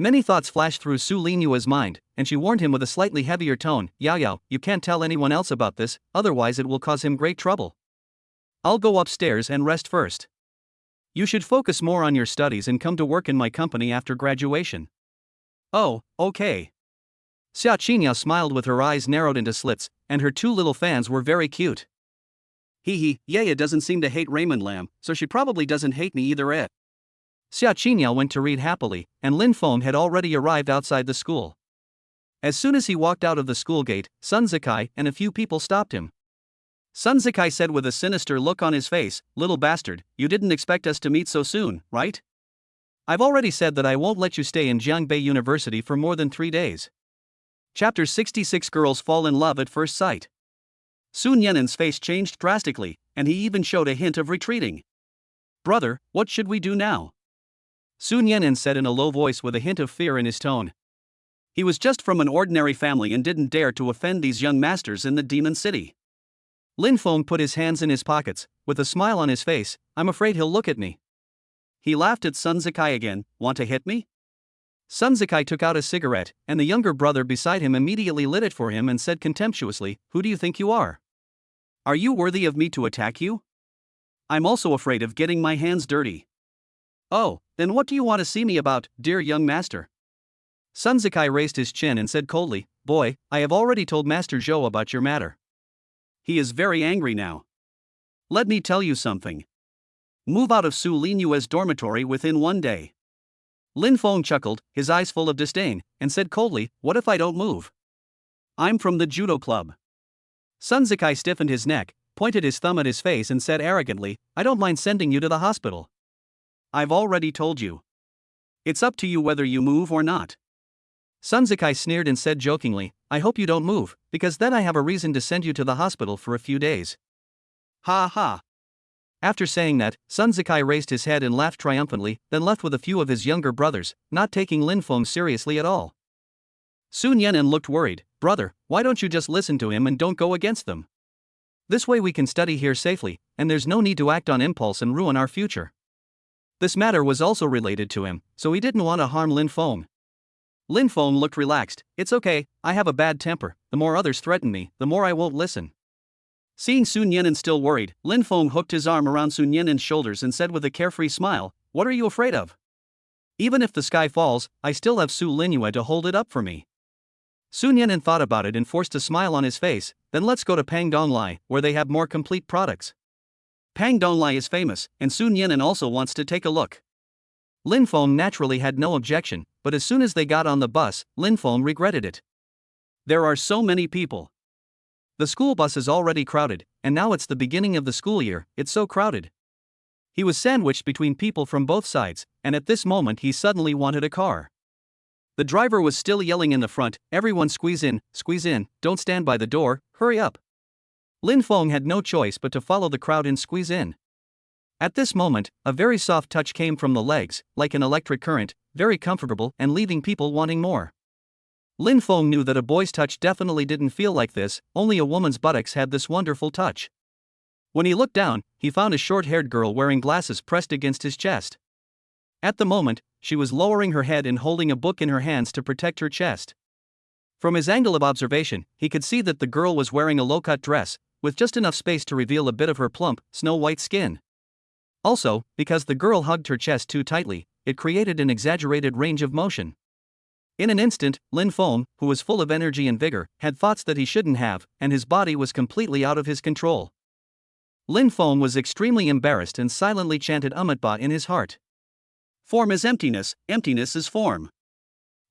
Many thoughts flashed through Su Linua's mind, and she warned him with a slightly heavier tone, Yao, you can't tell anyone else about this, otherwise it will cause him great trouble. I'll go upstairs and rest first. You should focus more on your studies and come to work in my company after graduation. Oh, okay. Xia Qiniao smiled with her eyes narrowed into slits, and her two little fans were very cute. Yaya doesn't seem to hate Raymond Lam, so she probably doesn't hate me either. Xia Qiniao went to read happily, and Lin Fong had already arrived outside the school. As soon as he walked out of the school gate, Sun Zikai and a few people stopped him. Sun Zikai said with a sinister look on his face, little bastard, you didn't expect us to meet so soon, right? I've already said that I won't let you stay in Jiangbei University for more than 3 days. Chapter 66 Girls Fall in Love at First Sight. Sun Yenin's face changed drastically, and he even showed a hint of retreating. Brother, what should we do now? Sun Yenin said in a low voice with a hint of fear in his tone. He was just from an ordinary family and didn't dare to offend these young masters in the Demon City. Lin Fong put his hands in his pockets, with a smile on his face, I'm afraid he'll look at me. He laughed at Sun Zikai again, want to hit me? Sun Zikai took out a cigarette, and the younger brother beside him immediately lit it for him and said contemptuously, who do you think you are? Are you worthy of me to attack you? I'm also afraid of getting my hands dirty. Oh, then what do you want to see me about, dear young master? Sun Zikai raised his chin and said coldly, boy, I have already told Master Zhou about your matter. He is very angry now. Let me tell you something. Move out of Su Linua's dormitory within 1 day. Lin Fong chuckled, his eyes full of disdain, and said coldly, what if I don't move? I'm from the judo club. Sun Zikai stiffened his neck, pointed his thumb at his face and said arrogantly, I don't mind sending you to the hospital. I've already told you. It's up to you whether you move or not. Sun Zikai sneered and said jokingly, I hope you don't move, because then I have a reason to send you to the hospital for a few days. Ha ha. After saying that, Sun Zikai raised his head and laughed triumphantly, then left with a few of his younger brothers, not taking Lin Fong seriously at all. Sun Yenan looked worried. Brother, why don't you just listen to him and don't go against them? This way we can study here safely, and there's no need to act on impulse and ruin our future. This matter was also related to him, so he didn't want to harm Lin Fong. Lin Fong looked relaxed. It's okay, I have a bad temper. The more others threaten me, the more I won't listen. Seeing Sun Yenan still worried, Lin Fong hooked his arm around Sun Yenan's shoulders and said with a carefree smile, What are you afraid of? Even if the sky falls, I still have Su Linua to hold it up for me. Sun Yenan thought about it and forced a smile on his face. Then let's go to Pangdonglai, where they have more complete products. Pangdonglai is famous, and Sun Yenan also wants to take a look. Lin Fong naturally had no objection, but as soon as they got on the bus, Lin Fong regretted it. There are so many people. The school bus is already crowded, and now it's the beginning of the school year, it's so crowded. He was sandwiched between people from both sides, and at this moment he suddenly wanted a car. The driver was still yelling in the front, everyone squeeze in, don't stand by the door, hurry up. Lin Fong had no choice but to follow the crowd and squeeze in. At this moment, a very soft touch came from the legs, like an electric current, very comfortable and leaving people wanting more. Lin Fong knew that a boy's touch definitely didn't feel like this, only a woman's buttocks had this wonderful touch. When he looked down, he found a short-haired girl wearing glasses pressed against his chest. At the moment, she was lowering her head and holding a book in her hands to protect her chest. From his angle of observation, he could see that the girl was wearing a low-cut dress, with just enough space to reveal a bit of her plump, snow-white skin. Also, because the girl hugged her chest too tightly, it created an exaggerated range of motion. In an instant, Lin Fong, who was full of energy and vigor, had thoughts that he shouldn't have, and his body was completely out of his control. Lin Fong was extremely embarrassed and silently chanted Umatba in his heart. Form is emptiness, emptiness is form.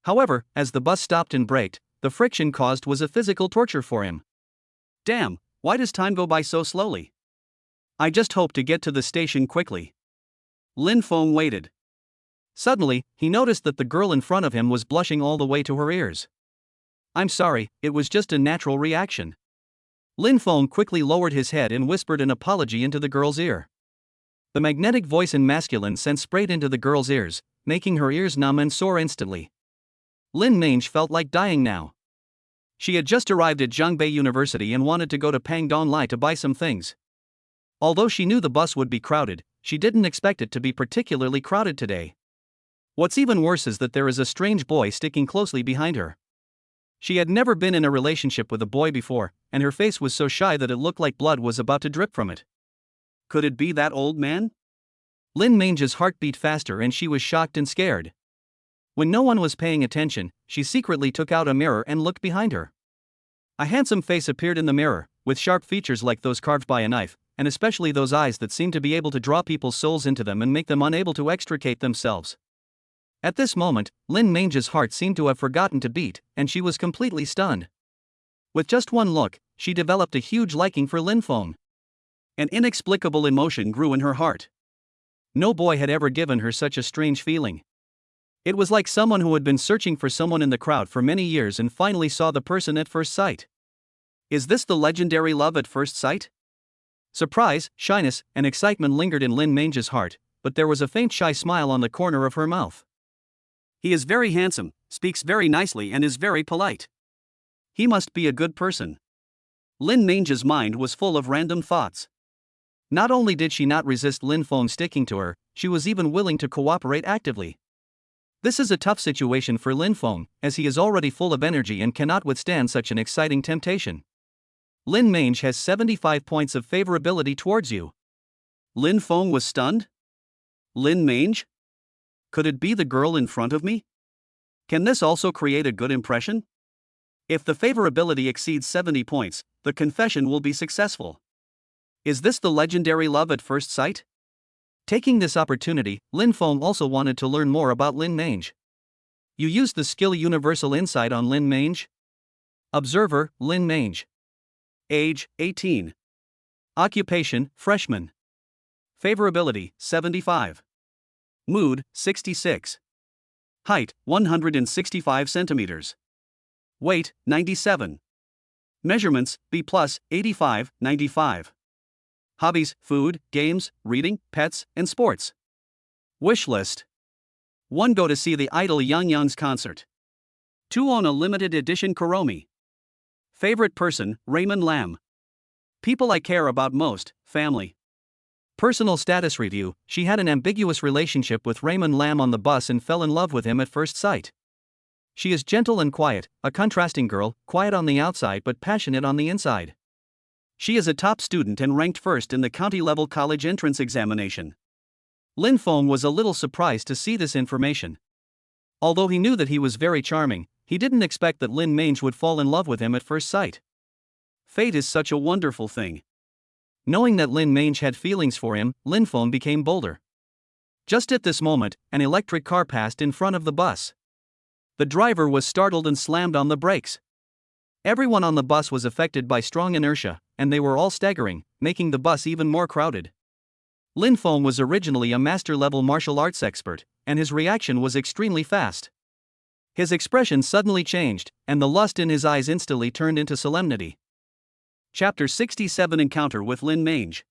However, as the bus stopped and braked, the friction caused was a physical torture for him. Damn, why does time go by so slowly? I just hope to get to the station quickly. Lin Fong waited. Suddenly, he noticed that the girl in front of him was blushing all the way to her ears. I'm sorry, it was just a natural reaction. Lin Fong quickly lowered his head and whispered an apology into the girl's ear. The magnetic voice in masculine scent sprayed into the girl's ears, making her ears numb and sore instantly. Lin Mange felt like dying now. She had just arrived at Zhongbei University and wanted to go to Pangdonglai to buy some things. Although she knew the bus would be crowded, she didn't expect it to be particularly crowded today. What's even worse is that there is a strange boy sticking closely behind her. She had never been in a relationship with a boy before, and her face was so shy that it looked like blood was about to drip from it. Could it be that old man? Lin Mange's heart beat faster and she was shocked and scared. When no one was paying attention, she secretly took out a mirror and looked behind her. A handsome face appeared in the mirror, with sharp features like those carved by a knife, and especially those eyes that seemed to be able to draw people's souls into them and make them unable to extricate themselves. At this moment, Lin Mange's heart seemed to have forgotten to beat, and she was completely stunned. With just one look, she developed a huge liking for Lin Fong. An inexplicable emotion grew in her heart. No boy had ever given her such a strange feeling. It was like someone who had been searching for someone in the crowd for many years and finally saw the person at first sight. Is this the legendary love at first sight? Surprise, shyness, and excitement lingered in Lin Mange's heart, but there was a faint shy smile on the corner of her mouth. He is very handsome, speaks very nicely and is very polite. He must be a good person. Lin Mange's mind was full of random thoughts. Not only did she not resist Lin Fong sticking to her, she was even willing to cooperate actively. This is a tough situation for Lin Fong, as he is already full of energy and cannot withstand such an exciting temptation. Lin Mange has 75 points of favorability towards you. Lin Fong was stunned? Lin Mange? Could it be the girl in front of me? Can this also create a good impression? If the favorability exceeds 70 points, the confession will be successful. Is this the legendary love at first sight? Taking this opportunity, Lin Fong also wanted to learn more about Lin Mange. You used the skill Universal Insight on Lin Mange? Observer, Lin Mange. Age, 18. Occupation, freshman. Favorability, 75. Mood, 66. Height, 165 centimeters. Weight, 97. Measurements, B+, 85, 95. Hobbies, food, games, reading, pets, and sports. Wish list. 1. Go to see the idol Yang Yang's concert. 2. Own a limited edition Kuromi. Favorite person, Raymond Lam. People I care about most, family. Personal status review, she had an ambiguous relationship with Raymond Lam on the bus and fell in love with him at first sight. She is gentle and quiet, a contrasting girl, quiet on the outside but passionate on the inside. She is a top student and ranked first in the county-level college entrance examination. Lin Fong was a little surprised to see this information. Although he knew that he was very charming, he didn't expect that Lin Mange would fall in love with him at first sight. Fate is such a wonderful thing. Knowing that Lin Mange had feelings for him, Lin Fong became bolder. Just at this moment, an electric car passed in front of the bus. The driver was startled and slammed on the brakes. Everyone on the bus was affected by strong inertia, and they were all staggering, making the bus even more crowded. Lin Fong was originally a master-level martial arts expert, and his reaction was extremely fast. His expression suddenly changed, and the lust in his eyes instantly turned into solemnity. Chapter 67 Encounter with Lin Mange.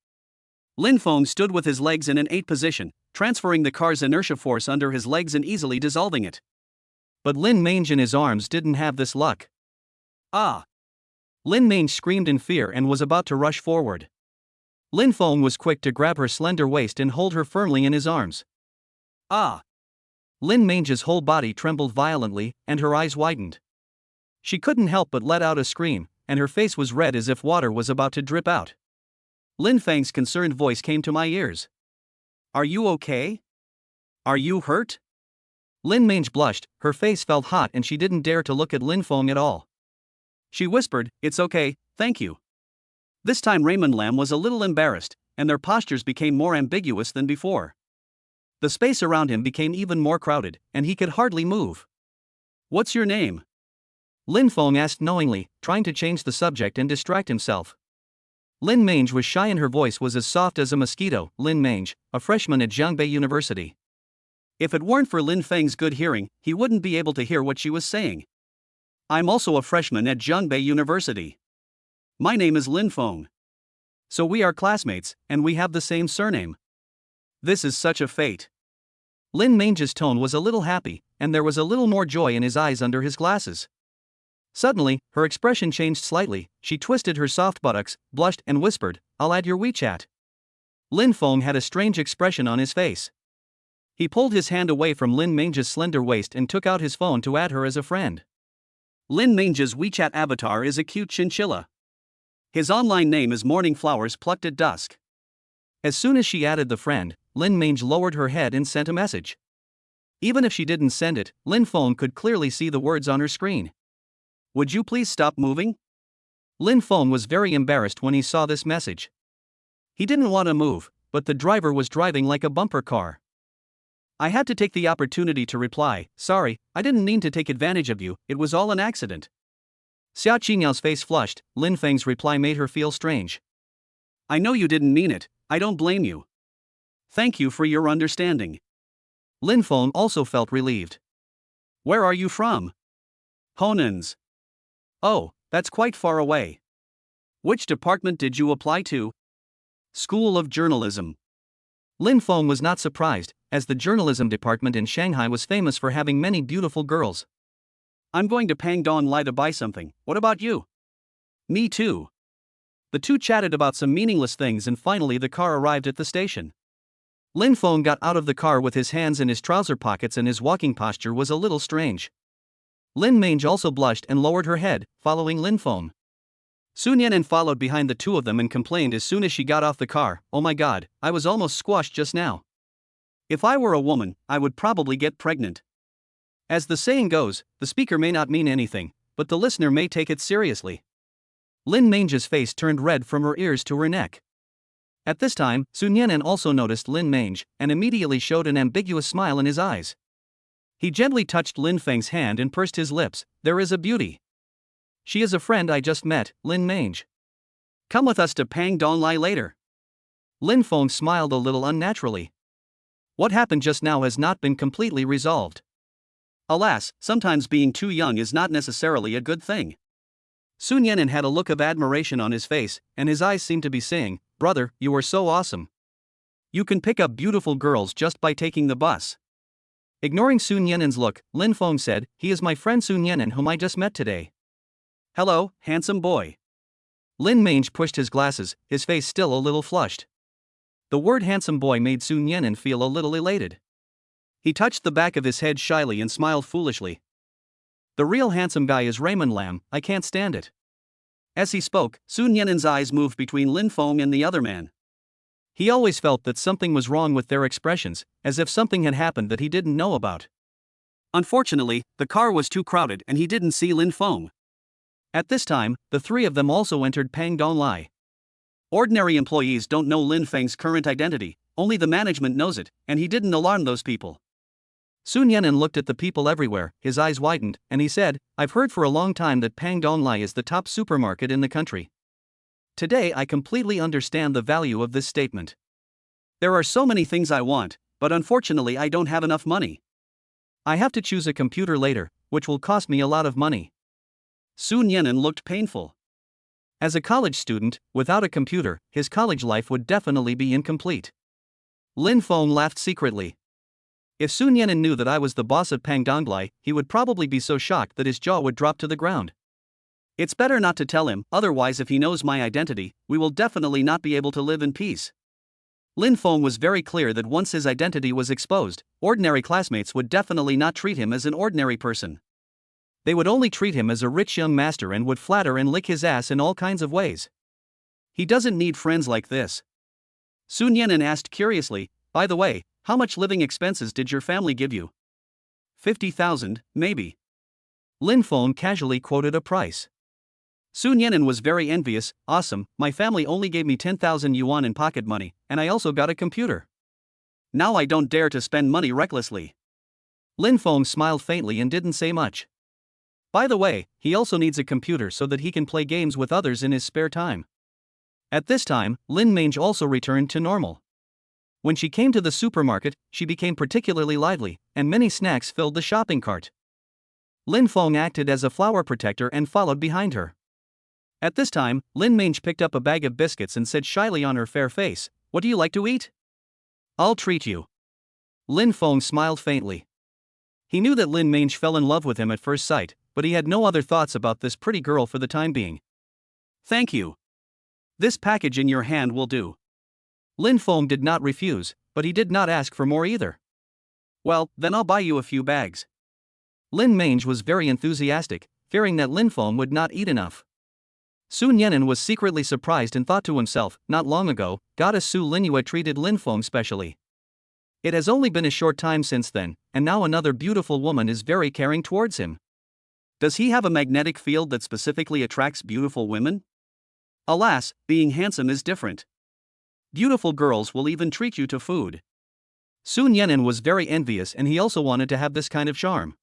Lin Fong stood with his legs in an 8 position, transferring the car's inertia force under his legs and easily dissolving it. But Lin Mange in his arms didn't have this luck. Ah! Lin Mange screamed in fear and was about to rush forward. Lin Fong was quick to grab her slender waist and hold her firmly in his arms. Ah! Lin Mange's whole body trembled violently, and her eyes widened. She couldn't help but let out a scream, and her face was red as if water was about to drip out. Lin Fang's concerned voice came to my ears. Are you okay? Are you hurt? Lin Mange blushed, her face felt hot and she didn't dare to look at Lin Fong at all. She whispered, "It's okay, thank you." This time Raymond Lam was a little embarrassed, and their postures became more ambiguous than before. The space around him became even more crowded, and he could hardly move. What's your name? Lin Fong asked knowingly, trying to change the subject and distract himself. Lin Mange was shy and her voice was as soft as a mosquito. Lin Mange, a freshman at Jiangbei University. If it weren't for Lin Feng's good hearing, he wouldn't be able to hear what she was saying. I'm also a freshman at Jiangbei University. My name is Lin Fong. So we are classmates, and we have the same surname. This is such a fate. Lin Mange's tone was a little happy, and there was a little more joy in his eyes under his glasses. Suddenly, her expression changed slightly, she twisted her soft buttocks, blushed and whispered, "I'll add your WeChat." Lin Fong had a strange expression on his face. He pulled his hand away from Lin Mange's slender waist and took out his phone to add her as a friend. Lin Mange's WeChat avatar is a cute chinchilla. His online name is Morning Flowers Plucked at Dusk. As soon as she added the friend, Lin Mange lowered her head and sent a message. Even if she didn't send it, Lin Fong could clearly see the words on her screen. Would you please stop moving? Lin Fong was very embarrassed when he saw this message. He didn't want to move, but the driver was driving like a bumper car. I had to take the opportunity to reply, "Sorry, I didn't mean to take advantage of you, it was all an accident." Xia Qingyao's face flushed. Lin Feng's reply made her feel strange. I know you didn't mean it, I don't blame you. Thank you for your understanding. Lin Fong also felt relieved. Where are you from? Honan's. Oh, that's quite far away. Which department did you apply to? School of Journalism. Lin Fong was not surprised, as the journalism department in Shanghai was famous for having many beautiful girls. I'm going to Pangdong Lai to buy something, what about you? Me too. The two chatted about some meaningless things and finally the car arrived at the station. Lin Fong got out of the car with his hands in his trouser pockets and his walking posture was a little strange. Lin Mange also blushed and lowered her head, following Lin Fong. Sun Yan followed behind the two of them and complained as soon as she got off the car, "Oh my god, I was almost squashed just now. If I were a woman, I would probably get pregnant." As the saying goes, the speaker may not mean anything, but the listener may take it seriously. Lin Mange's face turned red from her ears to her neck. At this time, Sun Yan also noticed Lin Mange, and immediately showed an ambiguous smile in his eyes. He gently touched Lin Feng's hand and pursed his lips, "There is a beauty. She is a friend I just met, Lin Mange. Come with us to Pangdong Lai later." Lin Fong smiled a little unnaturally. What happened just now has not been completely resolved. Alas, sometimes being too young is not necessarily a good thing. Sun Yan'an had a look of admiration on his face, and his eyes seemed to be saying, "Brother, you are so awesome. You can pick up beautiful girls just by taking the bus." Ignoring Sun Yan'an's look, Lin Fong said, "He is my friend Sun Yan'an whom I just met today." "Hello, handsome boy." Lin Mange pushed his glasses, his face still a little flushed. The word handsome boy made Sun Yan'an feel a little elated. He touched the back of his head shyly and smiled foolishly. "The real handsome guy is Raymond Lam, I can't stand it." As he spoke, Sun Yan'an's eyes moved between Lin Fong and the other man. He always felt that something was wrong with their expressions, as if something had happened that he didn't know about. Unfortunately, the car was too crowded and he didn't see Lin Fong. At this time, the three of them also entered Pang Dong Lai. Ordinary employees don't know Lin Feng's current identity, only the management knows it, and he didn't alarm those people. Sun Yan'an looked at the people everywhere, his eyes widened, and he said, "I've heard for a long time that Pang Dong Lai is the top supermarket in the country. Today I completely understand the value of this statement. There are so many things I want, but unfortunately I don't have enough money. I have to choose a computer later, which will cost me a lot of money." Sun Yan'an looked painful. As a college student, without a computer, his college life would definitely be incomplete. Lin Fong laughed secretly. "If Sun Yan'an knew that I was the boss of Pang Dong Lai, he would probably be so shocked that his jaw would drop to the ground. It's better not to tell him, otherwise if he knows my identity, we will definitely not be able to live in peace." Lin Fong was very clear that once his identity was exposed, ordinary classmates would definitely not treat him as an ordinary person. They would only treat him as a rich young master and would flatter and lick his ass in all kinds of ways. He doesn't need friends like this. Sun Yan'an asked curiously, "By the way, how much living expenses did your family give you?" 50,000, maybe. Lin Fong casually quoted a price. Sun Yan'an was very envious. "Awesome, my family only gave me 10,000 yuan in pocket money, and I also got a computer. Now I don't dare to spend money recklessly." Lin Fong smiled faintly and didn't say much. By the way, he also needs a computer so that he can play games with others in his spare time. At this time, Lin Mange also returned to normal. When she came to the supermarket, she became particularly lively, and many snacks filled the shopping cart. Lin Fong acted as a flower protector and followed behind her. At this time, Lin Mange picked up a bag of biscuits and said shyly on her fair face, "What do you like to eat?" "I'll treat you." Lin Fong smiled faintly. He knew that Lin Mange fell in love with him at first sight, but he had no other thoughts about this pretty girl for the time being. "Thank you. This package in your hand will do." Lin Fong did not refuse, but he did not ask for more either. "Well, then I'll buy you a few bags." Lin Mange was very enthusiastic, fearing that Lin Fong would not eat enough. Sun Yan'an was secretly surprised and thought to himself, not long ago, Goddess Su Linua treated Lin Fong specially. It has only been a short time since then, and now another beautiful woman is very caring towards him. Does he have a magnetic field that specifically attracts beautiful women? Alas, being handsome is different. Beautiful girls will even treat you to food. Sun Yan'an was very envious and he also wanted to have this kind of charm.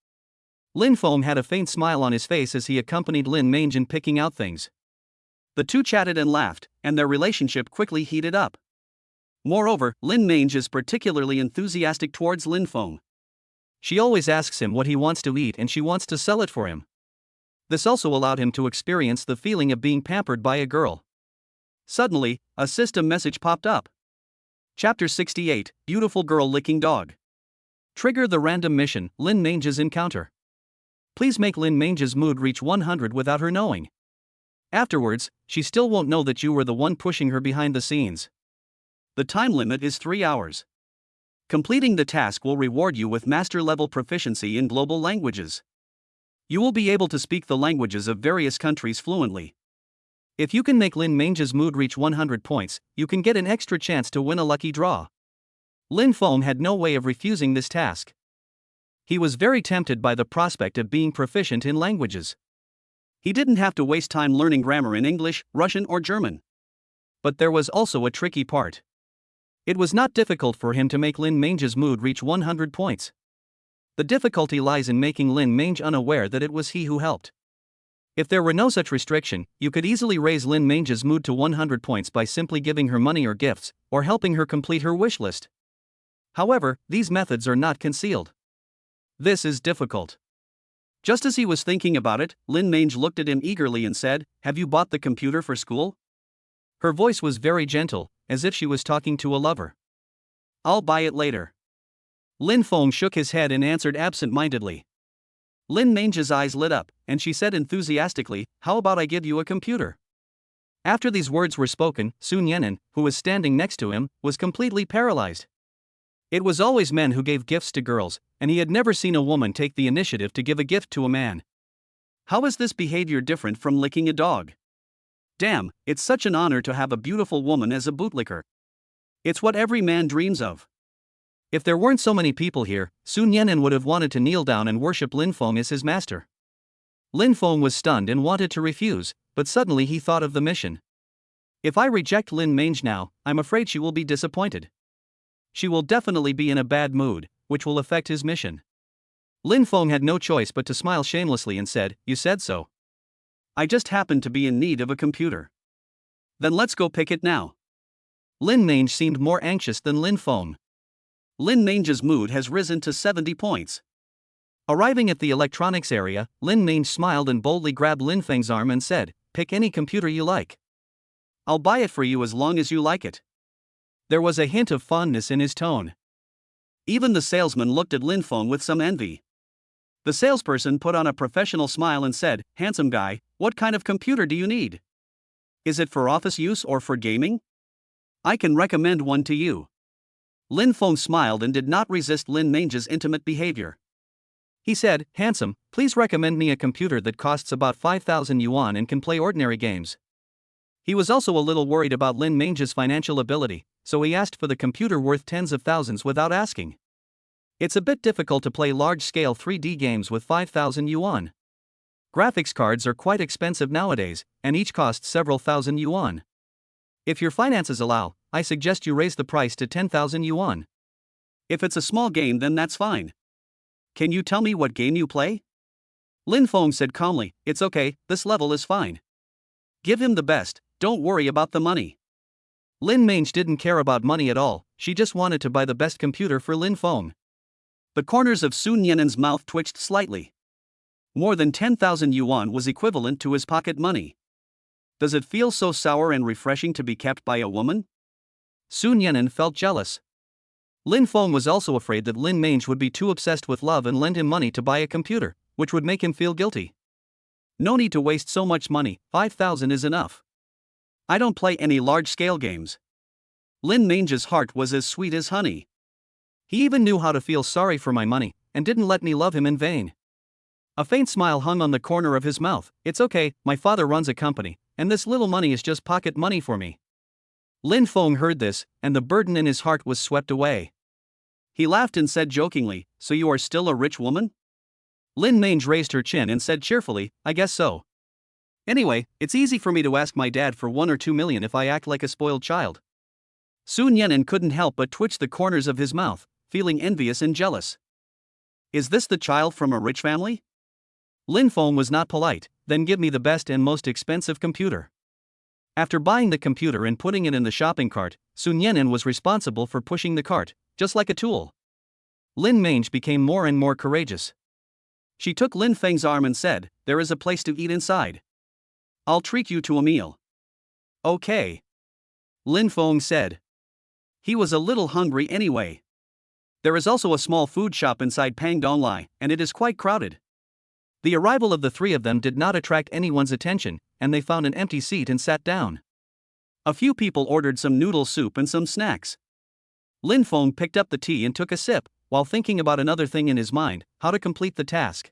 Lin Fong had a faint smile on his face as he accompanied Lin Mange in picking out things. The two chatted and laughed, and their relationship quickly heated up. Moreover, Lin Mange is particularly enthusiastic towards Lin Fong. She always asks him what he wants to eat and she wants to sell it for him. This also allowed him to experience the feeling of being pampered by a girl. Suddenly, a system message popped up. Chapter 68, Beautiful Girl Licking Dog. Trigger the random mission, Lin Mange's encounter. Please make Lin Mange's mood reach 100 without her knowing. Afterwards, she still won't know that you were the one pushing her behind the scenes. The time limit is 3 hours. Completing the task will reward you with master-level proficiency in global languages. You will be able to speak the languages of various countries fluently. If you can make Lin Mange's mood reach 100 points, you can get an extra chance to win a lucky draw. Lin Fong had no way of refusing this task. He was very tempted by the prospect of being proficient in languages. He didn't have to waste time learning grammar in English, Russian, or German. But there was also a tricky part. It was not difficult for him to make Lin Mange's mood reach 100 points. The difficulty lies in making Lin Mange unaware that it was he who helped. If there were no such restriction, you could easily raise Lin Mange's mood to 100 points by simply giving her money or gifts, or helping her complete her wish list. However, these methods are not concealed. This is difficult. Just as he was thinking about it, Lin Mange looked at him eagerly and said, "Have you bought the computer for school?" Her voice was very gentle, as if she was talking to a lover. "I'll buy it later." Lin Fong shook his head and answered absent-mindedly. Lin Mange's eyes lit up, and she said enthusiastically, "How about I give you a computer?" After these words were spoken, Sun Yenin, who was standing next to him, was completely paralyzed. It was always men who gave gifts to girls, and he had never seen a woman take the initiative to give a gift to a man. How is this behavior different from licking a dog? Damn, it's such an honor to have a beautiful woman as a bootlicker. It's what every man dreams of. If there weren't so many people here, Sun Yenin would have wanted to kneel down and worship Lin Fong as his master. Lin Fong was stunned and wanted to refuse, but suddenly he thought of the mission. If I reject Lin Mange now, I'm afraid she will be disappointed. She will definitely be in a bad mood, which will affect his mission. Lin Fong had no choice but to smile shamelessly and said, "You said so. I just happened to be in need of a computer. Then let's go pick it now." Lin Mange seemed more anxious than Lin Fong. Lin Mange's mood has risen to 70 points. Arriving at the electronics area, Lin Mange smiled and boldly grabbed Lin Feng's arm and said, "Pick any computer you like. I'll buy it for you as long as you like it." There was a hint of fondness in his tone. Even the salesman looked at Lin Fong with some envy. The salesperson put on a professional smile and said, "Handsome guy, what kind of computer do you need? Is it for office use or for gaming? I can recommend one to you." Lin Fong smiled and did not resist Lin Mange's intimate behavior. He said, "Handsome, please recommend me a computer that costs about 5,000 yuan and can play ordinary games." He was also a little worried about Lin Mange's financial ability, so he asked for the computer worth tens of thousands without asking. It's a bit difficult to play large-scale 3D games with 5,000 yuan. Graphics cards are quite expensive nowadays, and each costs several thousand yuan. If your finances allow, I suggest you raise the price to 10,000 yuan. If it's a small game, then that's fine. Can you tell me what game you play? Lin Fong said calmly, "It's okay, this level is fine. Give him the best, don't worry about the money." Lin Mange didn't care about money at all, she just wanted to buy the best computer for Lin Fong. The corners of Sun Yenin's mouth twitched slightly. More than 10,000 yuan was equivalent to his pocket money. Does it feel so sour and refreshing to be kept by a woman? Sun Yenin felt jealous. Lin Fong was also afraid that Lin Mange would be too obsessed with love and lend him money to buy a computer, which would make him feel guilty. No need to waste so much money, 5,000 is enough. I don't play any large-scale games. Lin Mange's heart was as sweet as honey. He even knew how to feel sorry for my money, and didn't let me love him in vain. A faint smile hung on the corner of his mouth. "It's okay, my father runs a company, and this little money is just pocket money for me." Lin Fong heard this, and the burden in his heart was swept away. He laughed and said jokingly, "So you are still a rich woman?" Lin Mange raised her chin and said cheerfully, "I guess so. Anyway, it's easy for me to ask my dad for 1 or 2 million if I act like a spoiled child." Sun Yenin couldn't help but twitch the corners of his mouth, feeling envious and jealous. Is this the child from a rich family? Lin Fong was not polite. "Then give me the best and most expensive computer." After buying the computer and putting it in the shopping cart, Sun Yenin was responsible for pushing the cart, just like a tool. Lin Mange became more and more courageous. She took Lin Feng's arm and said, "There is a place to eat inside. I'll treat you to a meal." "Okay," Lin Fong said. He was a little hungry anyway. There is also a small food shop inside Pangdonglai, and it is quite crowded. The arrival of the three of them did not attract anyone's attention, and they found an empty seat and sat down. A few people ordered some noodle soup and some snacks. Lin Fong picked up the tea and took a sip, while thinking about another thing in his mind: how to complete the task.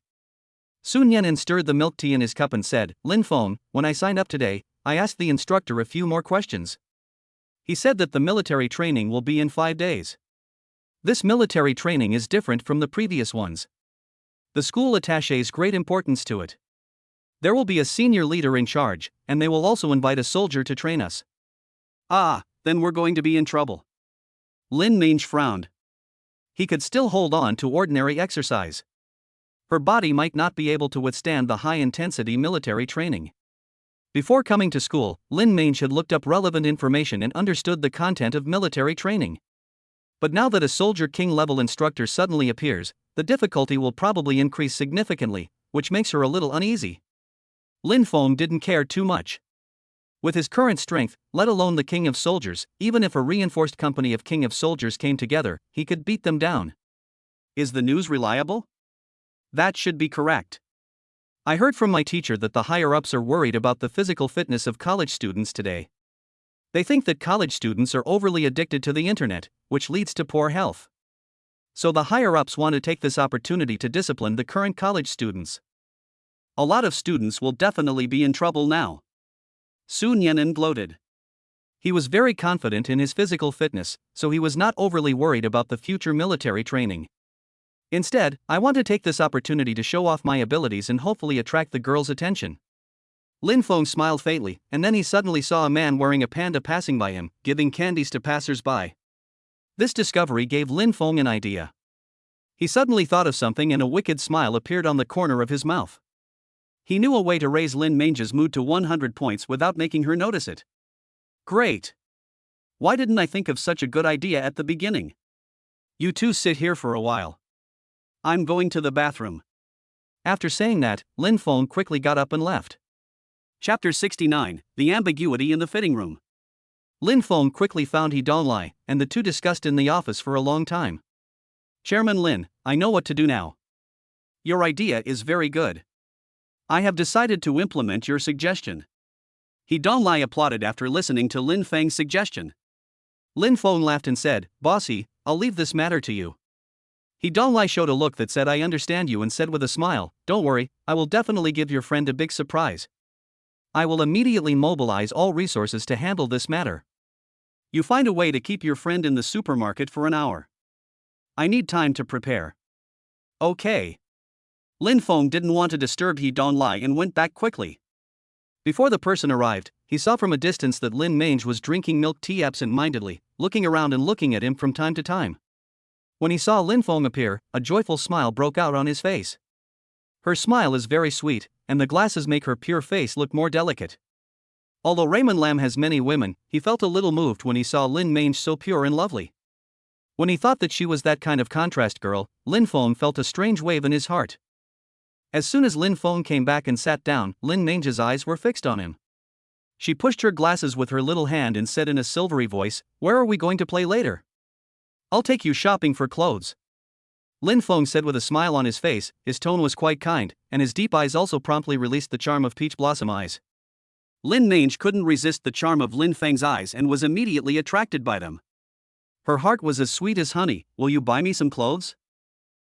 Sun Yenin stirred the milk tea in his cup and said, "Lin Fong, when I signed up today, I asked the instructor a few more questions. He said that the military training will be in 5 days. This military training is different from the previous ones. The school attaches great importance to it. There will be a senior leader in charge, and they will also invite a soldier to train us." "Ah, then we're going to be in trouble." Lin Mange frowned. He could still hold on to ordinary exercise. Her body might not be able to withstand the high-intensity military training. Before coming to school, Lin Mange had looked up relevant information and understood the content of military training. But now that a soldier king-level instructor suddenly appears, the difficulty will probably increase significantly, which makes her a little uneasy. Lin Fong didn't care too much. With his current strength, let alone the King of Soldiers, even if a reinforced company of King of Soldiers came together, he could beat them down. Is the news reliable? That should be correct. I heard from my teacher that the higher-ups are worried about the physical fitness of college students today. They think that college students are overly addicted to the internet, which leads to poor health. So the higher-ups want to take this opportunity to discipline the current college students. A lot of students will definitely be in trouble now. Su Nianen gloated. He was very confident in his physical fitness, so he was not overly worried about the future military training. Instead, I want to take this opportunity to show off my abilities and hopefully attract the girls' attention. Lin Fong smiled faintly, and then he suddenly saw a man wearing a panda passing by him, giving candies to passers-by. This discovery gave Lin Fong an idea. He suddenly thought of something and a wicked smile appeared on the corner of his mouth. He knew a way to raise Lin Mange's mood to 100 points without making her notice it. Great! Why didn't I think of such a good idea at the beginning? You two sit here for a while. I'm going to the bathroom. After saying that, Lin Fong quickly got up and left. Chapter 69, The Ambiguity in the Fitting Room. Lin Fong quickly found He Donglai, and the two discussed in the office for a long time. Chairman Lin, I know what to do now. Your idea is very good. I have decided to implement your suggestion. He Donglai applauded after listening to Lin Feng's suggestion. Lin Fong laughed and said, Bossy, I'll leave this matter to you. He Donglai showed a look that said I understand you and said with a smile, don't worry, I will definitely give your friend a big surprise. I will immediately mobilize all resources to handle this matter. You find a way to keep your friend in the supermarket for an hour. I need time to prepare. Okay. Lin Fong didn't want to disturb He Donglai and went back quickly. Before the person arrived, he saw from a distance that Lin Mange was drinking milk tea absent-mindedly, looking around and looking at him from time to time. When he saw Lin Fong appear, a joyful smile broke out on his face. Her smile is very sweet, and the glasses make her pure face look more delicate. Although Raymond Lam has many women, he felt a little moved when he saw Lin Mange so pure and lovely. When he thought that she was that kind of contrast girl, Lin Fong felt a strange wave in his heart. As soon as Lin Fong came back and sat down, Lin Mange's eyes were fixed on him. She pushed her glasses with her little hand and said in a silvery voice, Where are we going to play later? I'll take you shopping for clothes. Lin Fong said with a smile on his face, his tone was quite kind, and his deep eyes also promptly released the charm of peach blossom eyes. Lin Mange couldn't resist the charm of Lin Feng's eyes and was immediately attracted by them. Her heart was as sweet as honey. Will you buy me some clothes?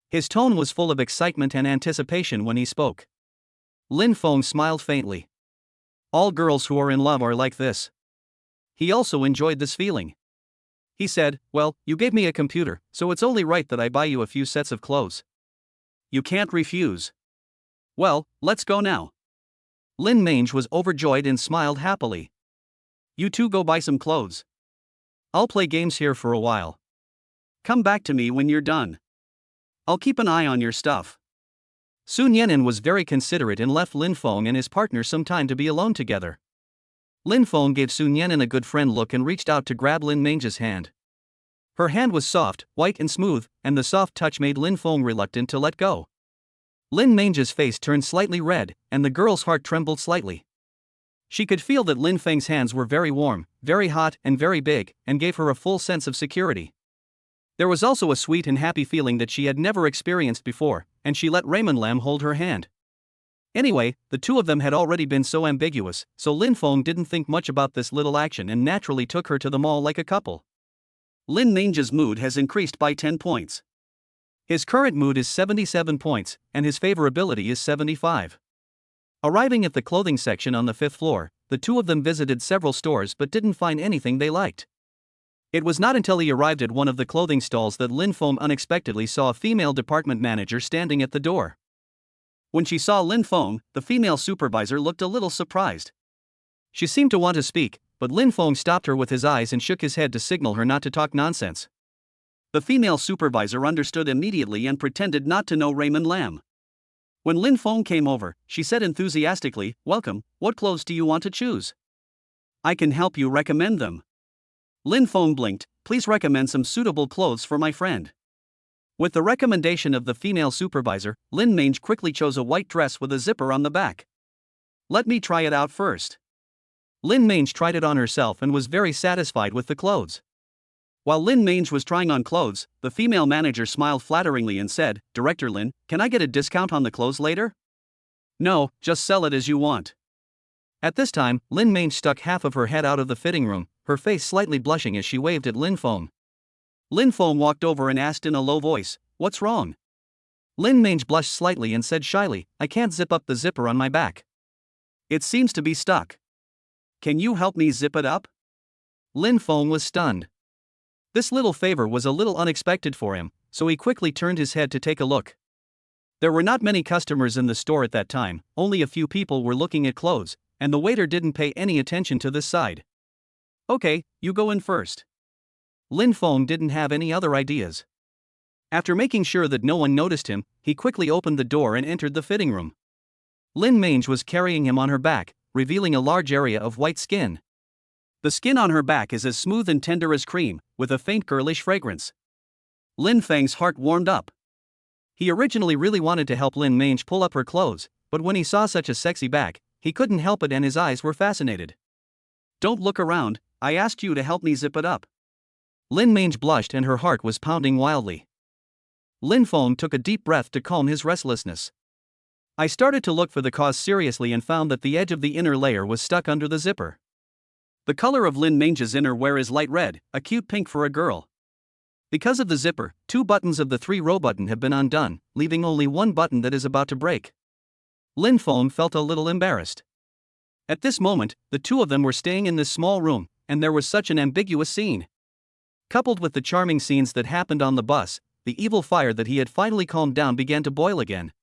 His tone was full of excitement and anticipation when he spoke. Lin Fong smiled faintly. All girls who are in love are like this. He also enjoyed this feeling. He said, Well, you gave me a computer, so it's only right that I buy you a few sets of clothes. You can't refuse. Well, let's go now. Lin Mange was overjoyed and smiled happily. You two go buy some clothes. I'll play games here for a while. Come back to me when you're done. I'll keep an eye on your stuff. Su Nianen was very considerate and left Lin Fong and his partner some time to be alone together. Lin Fong gave Su Nianen a good friend look and reached out to grab Lin Mange's hand. Her hand was soft, white and smooth, and the soft touch made Lin Fong reluctant to let go. Lin Mange's face turned slightly red, and the girl's heart trembled slightly. She could feel that Lin Feng's hands were very warm, very hot and very big, and gave her a full sense of security. There was also a sweet and happy feeling that she had never experienced before, and she let Raymond Lam hold her hand. Anyway, the two of them had already been so ambiguous, so Lin Fong didn't think much about this little action and naturally took her to the mall like a couple. Lin Mange's mood has increased by 10 points. His current mood is 77 points, and his favorability is 75. Arriving at the clothing section on the 5th floor, the two of them visited several stores but didn't find anything they liked. It was not until he arrived at one of the clothing stalls that Lin Fong unexpectedly saw a female department manager standing at the door. When she saw Lin Fong, the female supervisor looked a little surprised. She seemed to want to speak, but Lin Fong stopped her with his eyes and shook his head to signal her not to talk nonsense. The female supervisor understood immediately and pretended not to know Raymond Lam. When Lin Fong came over, she said enthusiastically, Welcome, what clothes do you want to choose? I can help you recommend them. Lin Fong blinked, Please recommend some suitable clothes for my friend. With the recommendation of the female supervisor, Lin Mange quickly chose a white dress with a zipper on the back. Let me try it out first. Lin Mange tried it on herself and was very satisfied with the clothes. While Lin Mange was trying on clothes, the female manager smiled flatteringly and said, "Director Lin, can I get a discount on the clothes later?" "No, just sell it as you want." At this time, Lin Mange stuck half of her head out of the fitting room, her face slightly blushing as she waved at Lin Fong. Lin Fong walked over and asked in a low voice, "What's wrong?" Lin Mange blushed slightly and said shyly, "I can't zip up the zipper on my back. It seems to be stuck. Can you help me zip it up?" Lin Fong was stunned. This little favor was a little unexpected for him, so he quickly turned his head to take a look. There were not many customers in the store at that time, only a few people were looking at clothes, and the waiter didn't pay any attention to this side. "Okay, you go in first." Lin Fong didn't have any other ideas. After making sure that no one noticed him, he quickly opened the door and entered the fitting room. Lin Mange was carrying him on her back, revealing a large area of white skin. The skin on her back is as smooth and tender as cream, with a faint girlish fragrance. Lin Feng's heart warmed up. He originally really wanted to help Lin Mange pull up her clothes, but when he saw such a sexy back, he couldn't help it and his eyes were fascinated. "Don't look around, I asked you to help me zip it up." Lin Mange blushed and her heart was pounding wildly. Lin Fong took a deep breath to calm his restlessness. "I started to look for the cause seriously and found that the edge of the inner layer was stuck under the zipper. The color of Lin Mange's inner wear is light red, a cute pink for a girl. Because of the zipper, 2 buttons of the 3-row button have been undone, leaving only 1 button that is about to break." Lin Fong felt a little embarrassed. At this moment, the two of them were staying in this small room, and there was such an ambiguous scene. Coupled with the charming scenes that happened on the bus, the evil fire that he had finally calmed down began to boil again.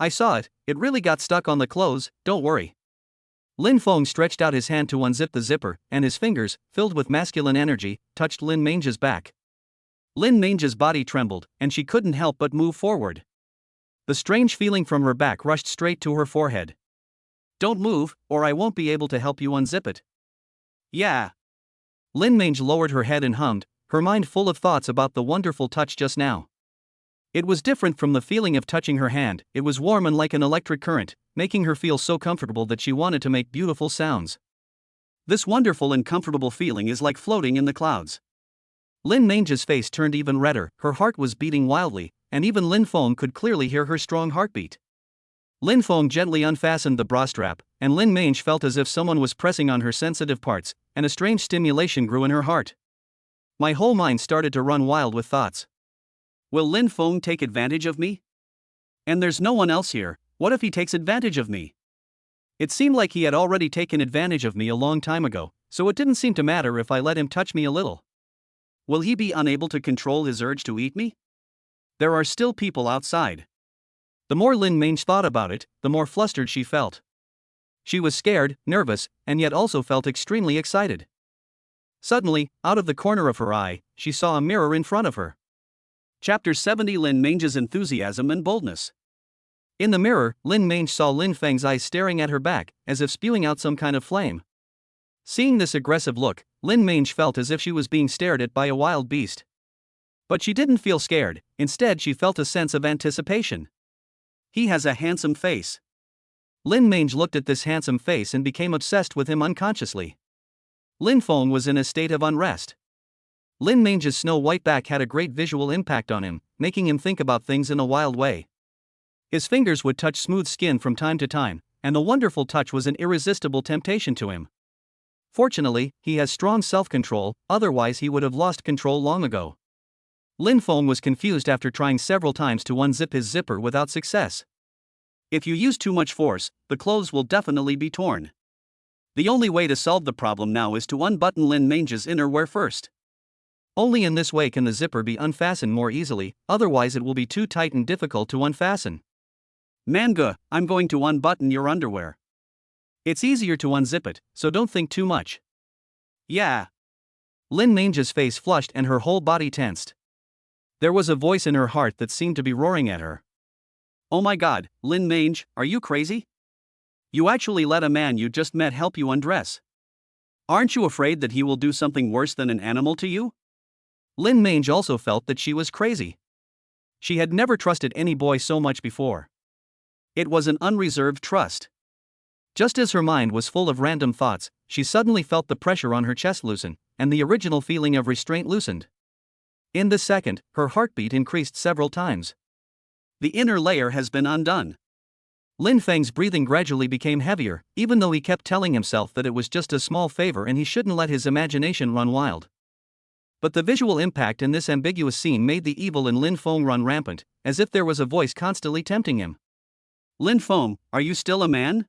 "I saw it, it really got stuck on the clothes, don't worry." Lin Fong stretched out his hand to unzip the zipper, and his fingers, filled with masculine energy, touched Lin Mange's back. Lin Mange's body trembled, and she couldn't help but move forward. The strange feeling from her back rushed straight to her forehead. "Don't move, or I won't be able to help you unzip it." "Yeah." Lin Mange lowered her head and hummed, her mind full of thoughts about the wonderful touch just now. It was different from the feeling of touching her hand, it was warm and like an electric current, making her feel so comfortable that she wanted to make beautiful sounds. This wonderful and comfortable feeling is like floating in the clouds. Lin Mange's face turned even redder, her heart was beating wildly, and even Lin Fong could clearly hear her strong heartbeat. Lin Fong gently unfastened the bra strap, and Lin Mange felt as if someone was pressing on her sensitive parts, and a strange stimulation grew in her heart. My whole mind started to run wild with thoughts. Will Lin Fong take advantage of me? And there's no one else here, what if he takes advantage of me? It seemed like he had already taken advantage of me a long time ago, so it didn't seem to matter if I let him touch me a little. Will he be unable to control his urge to eat me? There are still people outside. The more Lin Mange thought about it, the more flustered she felt. She was scared, nervous, and yet also felt extremely excited. Suddenly, out of the corner of her eye, she saw a mirror in front of her. Chapter 70: Lin Mange's Enthusiasm and Boldness. In the mirror, Lin Mange saw Lin Feng's eyes staring at her back, as if spewing out some kind of flame. Seeing this aggressive look, Lin Mange felt as if she was being stared at by a wild beast. But she didn't feel scared, instead she felt a sense of anticipation. He has a handsome face. Lin Mange looked at this handsome face and became obsessed with him unconsciously. Lin Fong was in a state of unrest. Lin Mange's snow-white back had a great visual impact on him, making him think about things in a wild way. His fingers would touch smooth skin from time to time, and the wonderful touch was an irresistible temptation to him. Fortunately, he has strong self-control, otherwise he would have lost control long ago. Lin Fong was confused after trying several times to unzip his zipper without success. If you use too much force, the clothes will definitely be torn. The only way to solve the problem now is to unbutton Lin Mange's inner wear first. Only in this way can the zipper be unfastened more easily, otherwise it will be too tight and difficult to unfasten. Manga, I'm going to unbutton your underwear. It's easier to unzip it, so don't think too much. Yeah. Lin Mange's face flushed and her whole body tensed. There was a voice in her heart that seemed to be roaring at her. Oh my god, Lin Mange, are you crazy? You actually let a man you just met help you undress. Aren't you afraid that he will do something worse than an animal to you? Lin Mange also felt that she was crazy. She had never trusted any boy so much before. It was an unreserved trust. Just as her mind was full of random thoughts, she suddenly felt the pressure on her chest loosen, and the original feeling of restraint loosened. In the second, her heartbeat increased several times. The inner layer has been undone. Lin Feng's breathing gradually became heavier, even though he kept telling himself that it was just a small favor and he shouldn't let his imagination run wild. But the visual impact in this ambiguous scene made the evil in Lin Fong run rampant, as if there was a voice constantly tempting him. Lin Fong, are you still a man?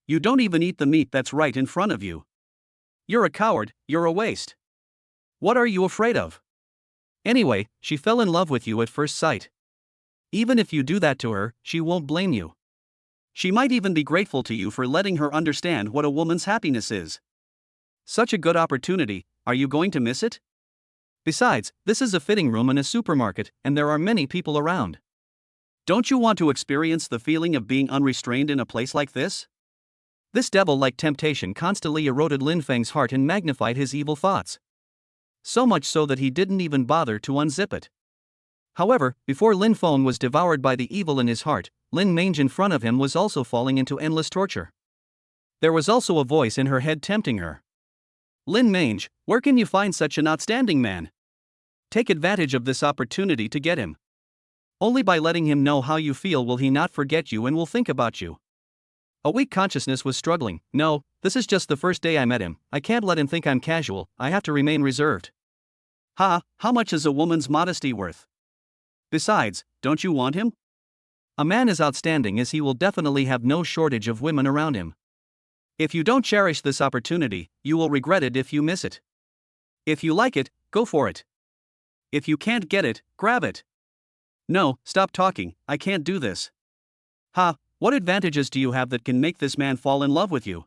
You don't even eat the meat that's right in front of you. You're a coward, you're a waste. What are you afraid of? Anyway, she fell in love with you at first sight. Even if you do that to her, she won't blame you. She might even be grateful to you for letting her understand what a woman's happiness is. Such a good opportunity, are you going to miss it? Besides, this is a fitting room in a supermarket, and there are many people around. Don't you want to experience the feeling of being unrestrained in a place like this? This devil-like temptation constantly eroded Lin Feng's heart and magnified his evil thoughts. So much so that he didn't even bother to unzip it. However, before Lin Fong was devoured by the evil in his heart, Lin Mange in front of him was also falling into endless torture. There was also a voice in her head tempting her. Lin Mange, where can you find such an outstanding man? Take advantage of this opportunity to get him. Only by letting him know how you feel will he not forget you and will think about you. A weak consciousness was struggling. No, this is just the first day I met him. I can't let him think I'm casual. I have to remain reserved. Ha, how much is a woman's modesty worth? Besides, don't you want him? A man as outstanding as he will definitely have no shortage of women around him. If you don't cherish this opportunity, you will regret it if you miss it. If you like it, go for it. If you can't get it, grab it. No, stop talking, I can't do this. Ha, what advantages do you have that can make this man fall in love with you?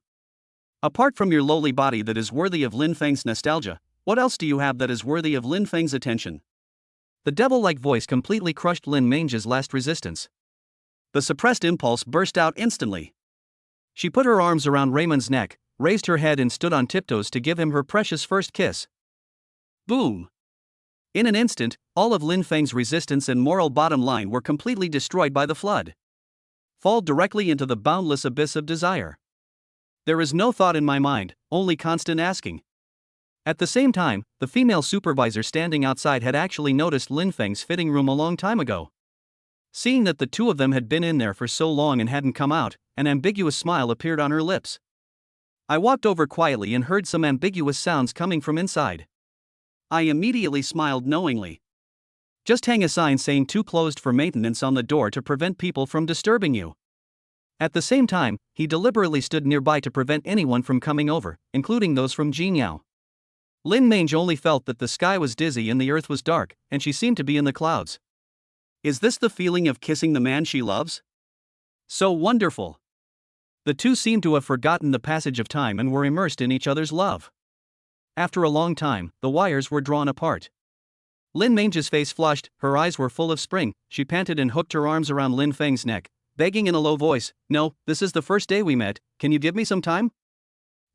Apart from your lowly body that is worthy of Lin Feng's nostalgia, what else do you have that is worthy of Lin Feng's attention? The devil-like voice completely crushed Lin Mange's last resistance. The suppressed impulse burst out instantly. She put her arms around Raymond's neck, raised her head and stood on tiptoes to give him her precious first kiss. Boom! In an instant, all of Lin Feng's resistance and moral bottom line were completely destroyed by the flood. Fall directly into the boundless abyss of desire. There is no thought in my mind, only constant asking. At the same time, the female supervisor standing outside had actually noticed Lin Feng's fitting room a long time ago. Seeing that the two of them had been in there for so long and hadn't come out, an ambiguous smile appeared on her lips. I walked over quietly and heard some ambiguous sounds coming from inside. I immediately smiled knowingly. Just hang a sign saying "too closed for maintenance" on the door to prevent people from disturbing you. At the same time, he deliberately stood nearby to prevent anyone from coming over, including those from Jinyao. Lin Mange only felt that the sky was dizzy and the earth was dark, and she seemed to be in the clouds. Is this the feeling of kissing the man she loves? So wonderful. The two seemed to have forgotten the passage of time and were immersed in each other's love. After a long time, the wires were drawn apart. Lin Mange's face flushed, her eyes were full of spring, she panted and hooked her arms around Lin Feng's neck, begging in a low voice, "No, this is the first day we met, can you give me some time?"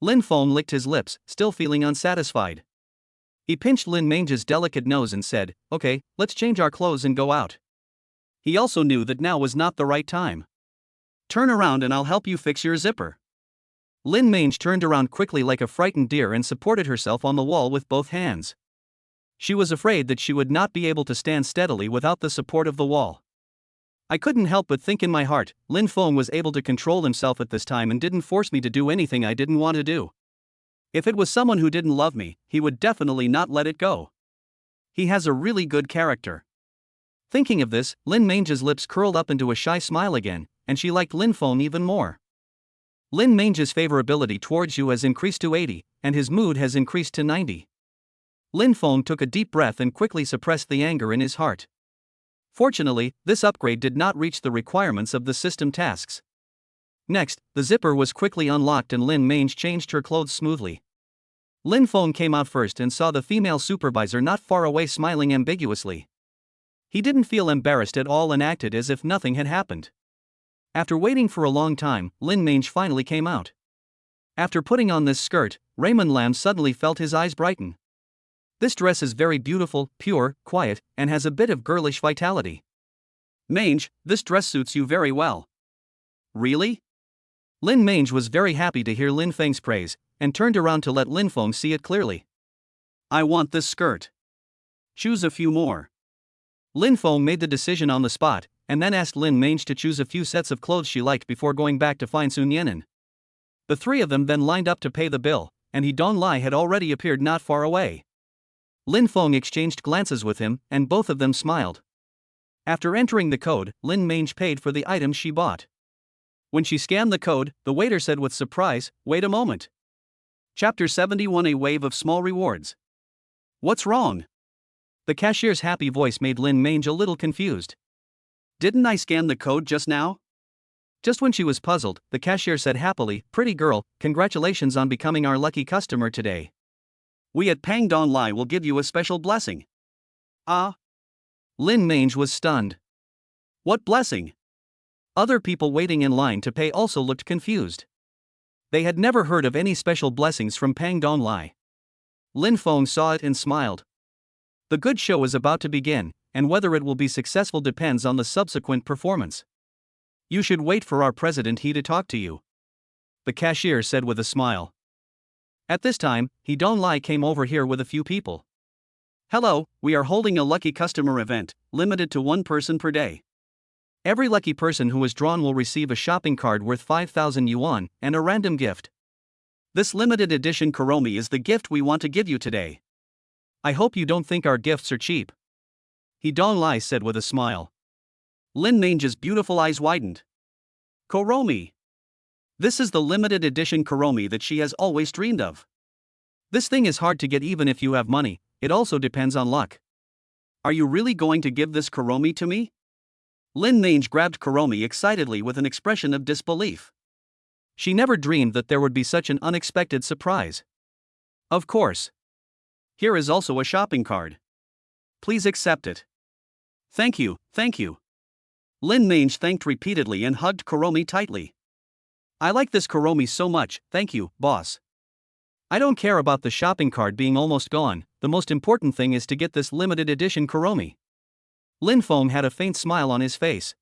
Lin Fong licked his lips, still feeling unsatisfied. He pinched Lin Mange's delicate nose and said, "Okay, let's change our clothes and go out." He also knew that now was not the right time. "Turn around and I'll help you fix your zipper." Lin Mange turned around quickly like a frightened deer and supported herself on the wall with both hands. She was afraid that she would not be able to stand steadily without the support of the wall. I couldn't help but think in my heart, Lin Fong was able to control himself at this time and didn't force me to do anything I didn't want to do. If it was someone who didn't love me, he would definitely not let it go. He has a really good character. Thinking of this, Lin Mange's lips curled up into a shy smile again, and she liked Lin Fong even more. Lin Mange's favorability towards you has increased to 80, and his mood has increased to 90. Lin Fong took a deep breath and quickly suppressed the anger in his heart. Fortunately, this upgrade did not reach the requirements of the system tasks. Next, the zipper was quickly unlocked and Lin Mange changed her clothes smoothly. Lin Fong came out first and saw the female supervisor not far away smiling ambiguously. He didn't feel embarrassed at all and acted as if nothing had happened. After waiting for a long time, Lin Mange finally came out. After putting on this skirt, Raymond Lam suddenly felt his eyes brighten. This dress is very beautiful, pure, quiet, and has a bit of girlish vitality. Mange, this dress suits you very well. Really? Lin Mange was very happy to hear Lin Feng's praise, and turned around to let Lin Fong see it clearly. I want this skirt. Choose a few more. Lin Fong made the decision on the spot, and then asked Lin Mange to choose a few sets of clothes she liked before going back to find Sun Yenin. The three of them then lined up to pay the bill, and He Donglai had already appeared not far away. Lin Fong exchanged glances with him, and both of them smiled. After entering the code, Lin Mange paid for the items she bought. When she scanned the code, the waiter said with surprise, "Wait a moment." Chapter 71: A Wave of Small Rewards. What's wrong? The cashier's happy voice made Lin Mange a little confused. Didn't I scan the code just now? Just when she was puzzled, the cashier said happily, "Pretty girl, congratulations on becoming our lucky customer today. We at Pang Donglai will give you a special blessing." Ah? Lin Mange was stunned. What blessing? Other people waiting in line to pay also looked confused. They had never heard of any special blessings from Pang Donglai. Lin Fong saw it and smiled. The good show is about to begin, and whether it will be successful depends on the subsequent performance. You should wait for our president He to talk to you, the cashier said with a smile. At this time, He Donglai came over here with a few people. Hello, we are holding a lucky customer event, limited to one person per day. Every lucky person who is drawn will receive a shopping card worth 5,000 yuan, and a random gift. This limited edition Kuromi is the gift we want to give you today. I hope you don't think our gifts are cheap, He Donglai said with a smile. Lin Mange's beautiful eyes widened. Kuromi. This is the limited edition Kuromi that she has always dreamed of. This thing is hard to get even if you have money, it also depends on luck. Are you really going to give this Kuromi to me? Lin Mange grabbed Kuromi excitedly with an expression of disbelief. She never dreamed that there would be such an unexpected surprise. Of course. Here is also a shopping card. Please accept it. Thank you, thank you. Lin Mange thanked repeatedly and hugged Kuromi tightly. I like this Kuromi so much, thank you, boss. I don't care about the shopping card being almost gone, the most important thing is to get this limited edition Kuromi. Lin Fong had a faint smile on his face.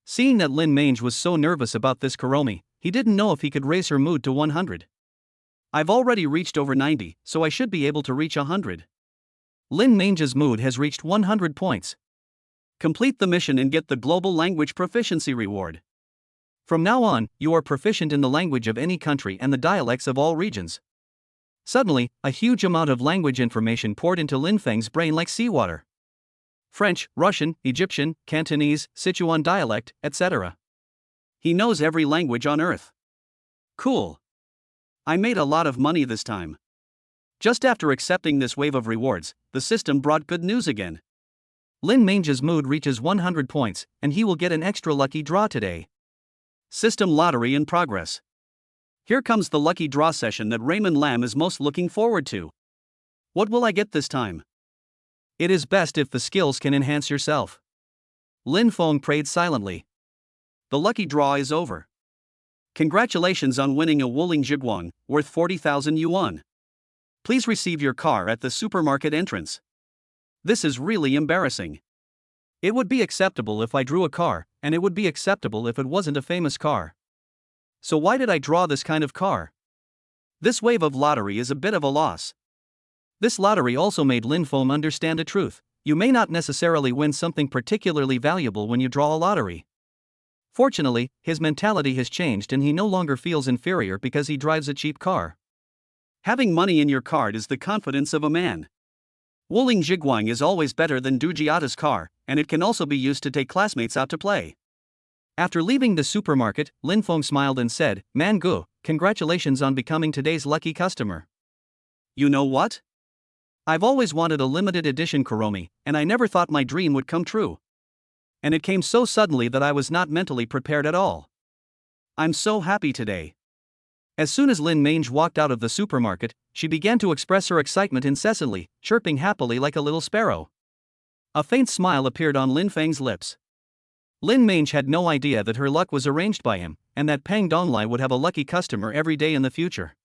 Seeing that Lin Mange was so nervous about this Kuromi, he didn't know if he could raise her mood to 100. I've already reached over 90, so I should be able to reach 100. Lin Mange's mood has reached 100 points. Complete the mission and get the Global Language Proficiency Reward. From now on, you are proficient in the language of any country and the dialects of all regions. Suddenly, a huge amount of language information poured into Lin Feng's brain like seawater. French, Russian, Egyptian, Cantonese, Sichuan dialect, etc. He knows every language on earth. Cool. I made a lot of money this time. Just after accepting this wave of rewards, the system brought good news again. Lin Mange's mood reaches 100 points, and he will get an extra lucky draw today. System lottery in progress. Here comes the lucky draw session that Raymond Lam is most looking forward to. What will I get this time? It is best if the skills can enhance yourself. Lin Fong prayed silently. The lucky draw is over. Congratulations on winning a Wuling Zhiguang, worth 40,000 yuan. Please receive your car at the supermarket entrance. This is really embarrassing. It would be acceptable if I drew a car, and it would be acceptable if it wasn't a famous car. So why did I draw this kind of car? This wave of lottery is a bit of a loss. This lottery also made Lin Fong understand a truth: you may not necessarily win something particularly valuable when you draw a lottery. Fortunately, his mentality has changed and he no longer feels inferior because he drives a cheap car. Having money in your card is the confidence of a man. Wuling Zhiguang is always better than Dujiata's car, and it can also be used to take classmates out to play. After leaving the supermarket, Lin Fong smiled and said, "Man Gu, congratulations on becoming today's lucky customer. You know what? I've always wanted a limited edition Kuromi, and I never thought my dream would come true. And it came so suddenly that I was not mentally prepared at all. I'm so happy today." As soon as Lin Mange walked out of the supermarket, she began to express her excitement incessantly, chirping happily like a little sparrow. A faint smile appeared on Lin Feng's lips. Lin Mange had no idea that her luck was arranged by him, and that Pang Donglai would have a lucky customer every day in the future.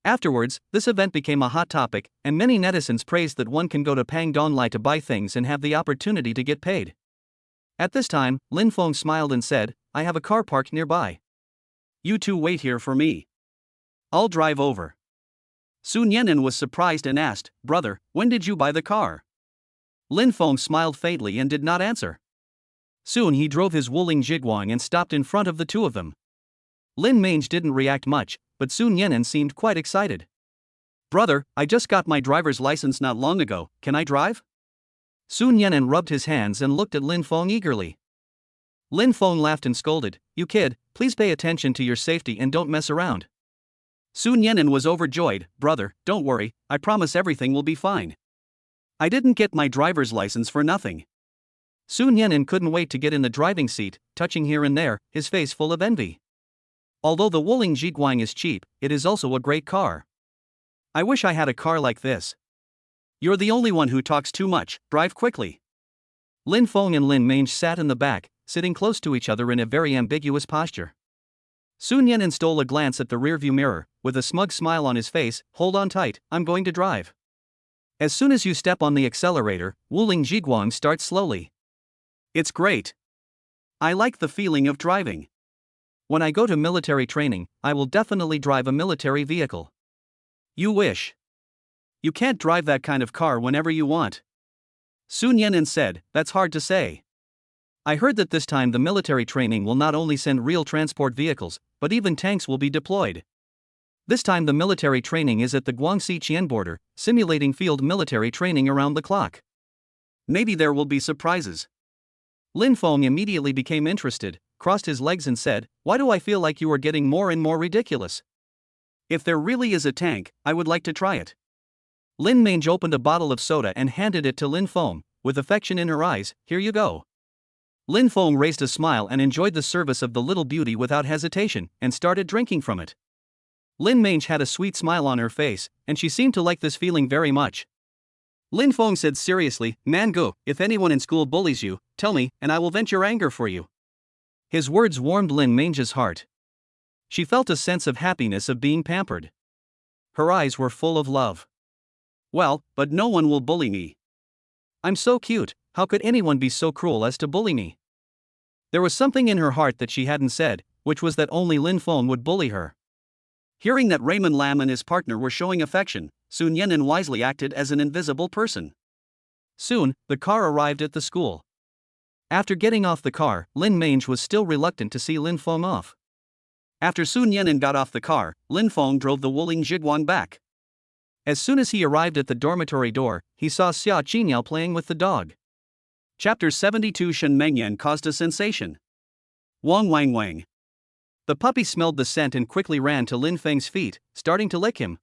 Afterwards, this event became a hot topic, and many netizens praised that one can go to Pangdong Lai to buy things and have the opportunity to get paid. At this time, Lin Fong smiled and said, "I have a car parked nearby. You two wait here for me. I'll drive over." Sun Yenin was surprised and asked, "Brother, when did you buy the car?" Lin Fong smiled faintly and did not answer. Soon he drove his Wuling Jiguang and stopped in front of the two of them. Lin Mange didn't react much, but Sun Yenin seemed quite excited. "Brother, I just got my driver's license not long ago, can I drive?" Sun Yenin rubbed his hands and looked at Lin Fong eagerly. Lin Fong laughed and scolded, "You kid, please pay attention to your safety and don't mess around." Sun Yenin was overjoyed. "Brother, don't worry, I promise everything will be fine. I didn't get my driver's license for nothing." Sun Yenin couldn't wait to get in the driving seat, touching here and there, his face full of envy. Although the Wuling Jiguang is cheap, it is also a great car. "I wish I had a car like this." "You're the only one who talks too much, drive quickly." Lin Fong and Lin Mange sat in the back, sitting close to each other in a very ambiguous posture. Sun Yenin stole a glance at the rearview mirror, with a smug smile on his face. "Hold on tight, I'm going to drive." As soon as you step on the accelerator, Wuling Jiguang starts slowly. It's great. I like the feeling of driving. When I go to military training, I will definitely drive a military vehicle. You wish. You can't drive that kind of car whenever you want. Sun Yenin said, "That's hard to say. I heard that this time the military training will not only send real transport vehicles, but even tanks will be deployed. This time the military training is at the Guangxi-Qian border, simulating field military training around the clock. Maybe there will be surprises." Lin Fong immediately became interested, crossed his legs and said, "Why do I feel like you are getting more and more ridiculous? If there really is a tank, I would like to try it." Lin Mange opened a bottle of soda and handed it to Lin Fong, with affection in her eyes. "Here you go." Lin Fong raised a smile and enjoyed the service of the little beauty without hesitation, and started drinking from it. Lin Mange had a sweet smile on her face, and she seemed to like this feeling very much. Lin Fong said seriously, "Man go, if anyone in school bullies you, tell me, and I will vent your anger for you." His words warmed Lin Mange's heart. She felt a sense of happiness of being pampered. Her eyes were full of love. "Well, but no one will bully me. I'm so cute, how could anyone be so cruel as to bully me?" There was something in her heart that she hadn't said, which was that only Lin Fong would bully her. Hearing that Raymond Lam and his partner were showing affection, Sun Yenin wisely acted as an invisible person. Soon, the car arrived at the school. After getting off the car, Lin Mange was still reluctant to see Lin Fong off. After Sun Yenin got off the car, Lin Fong drove the Wuling Jiguang back. As soon as he arrived at the dormitory door, he saw Xia Qiniao playing with the dog. Chapter 72 Shen Mengyan caused a sensation. Wang Wang Wang. The puppy smelled the scent and quickly ran to Lin Feng's feet, starting to lick him.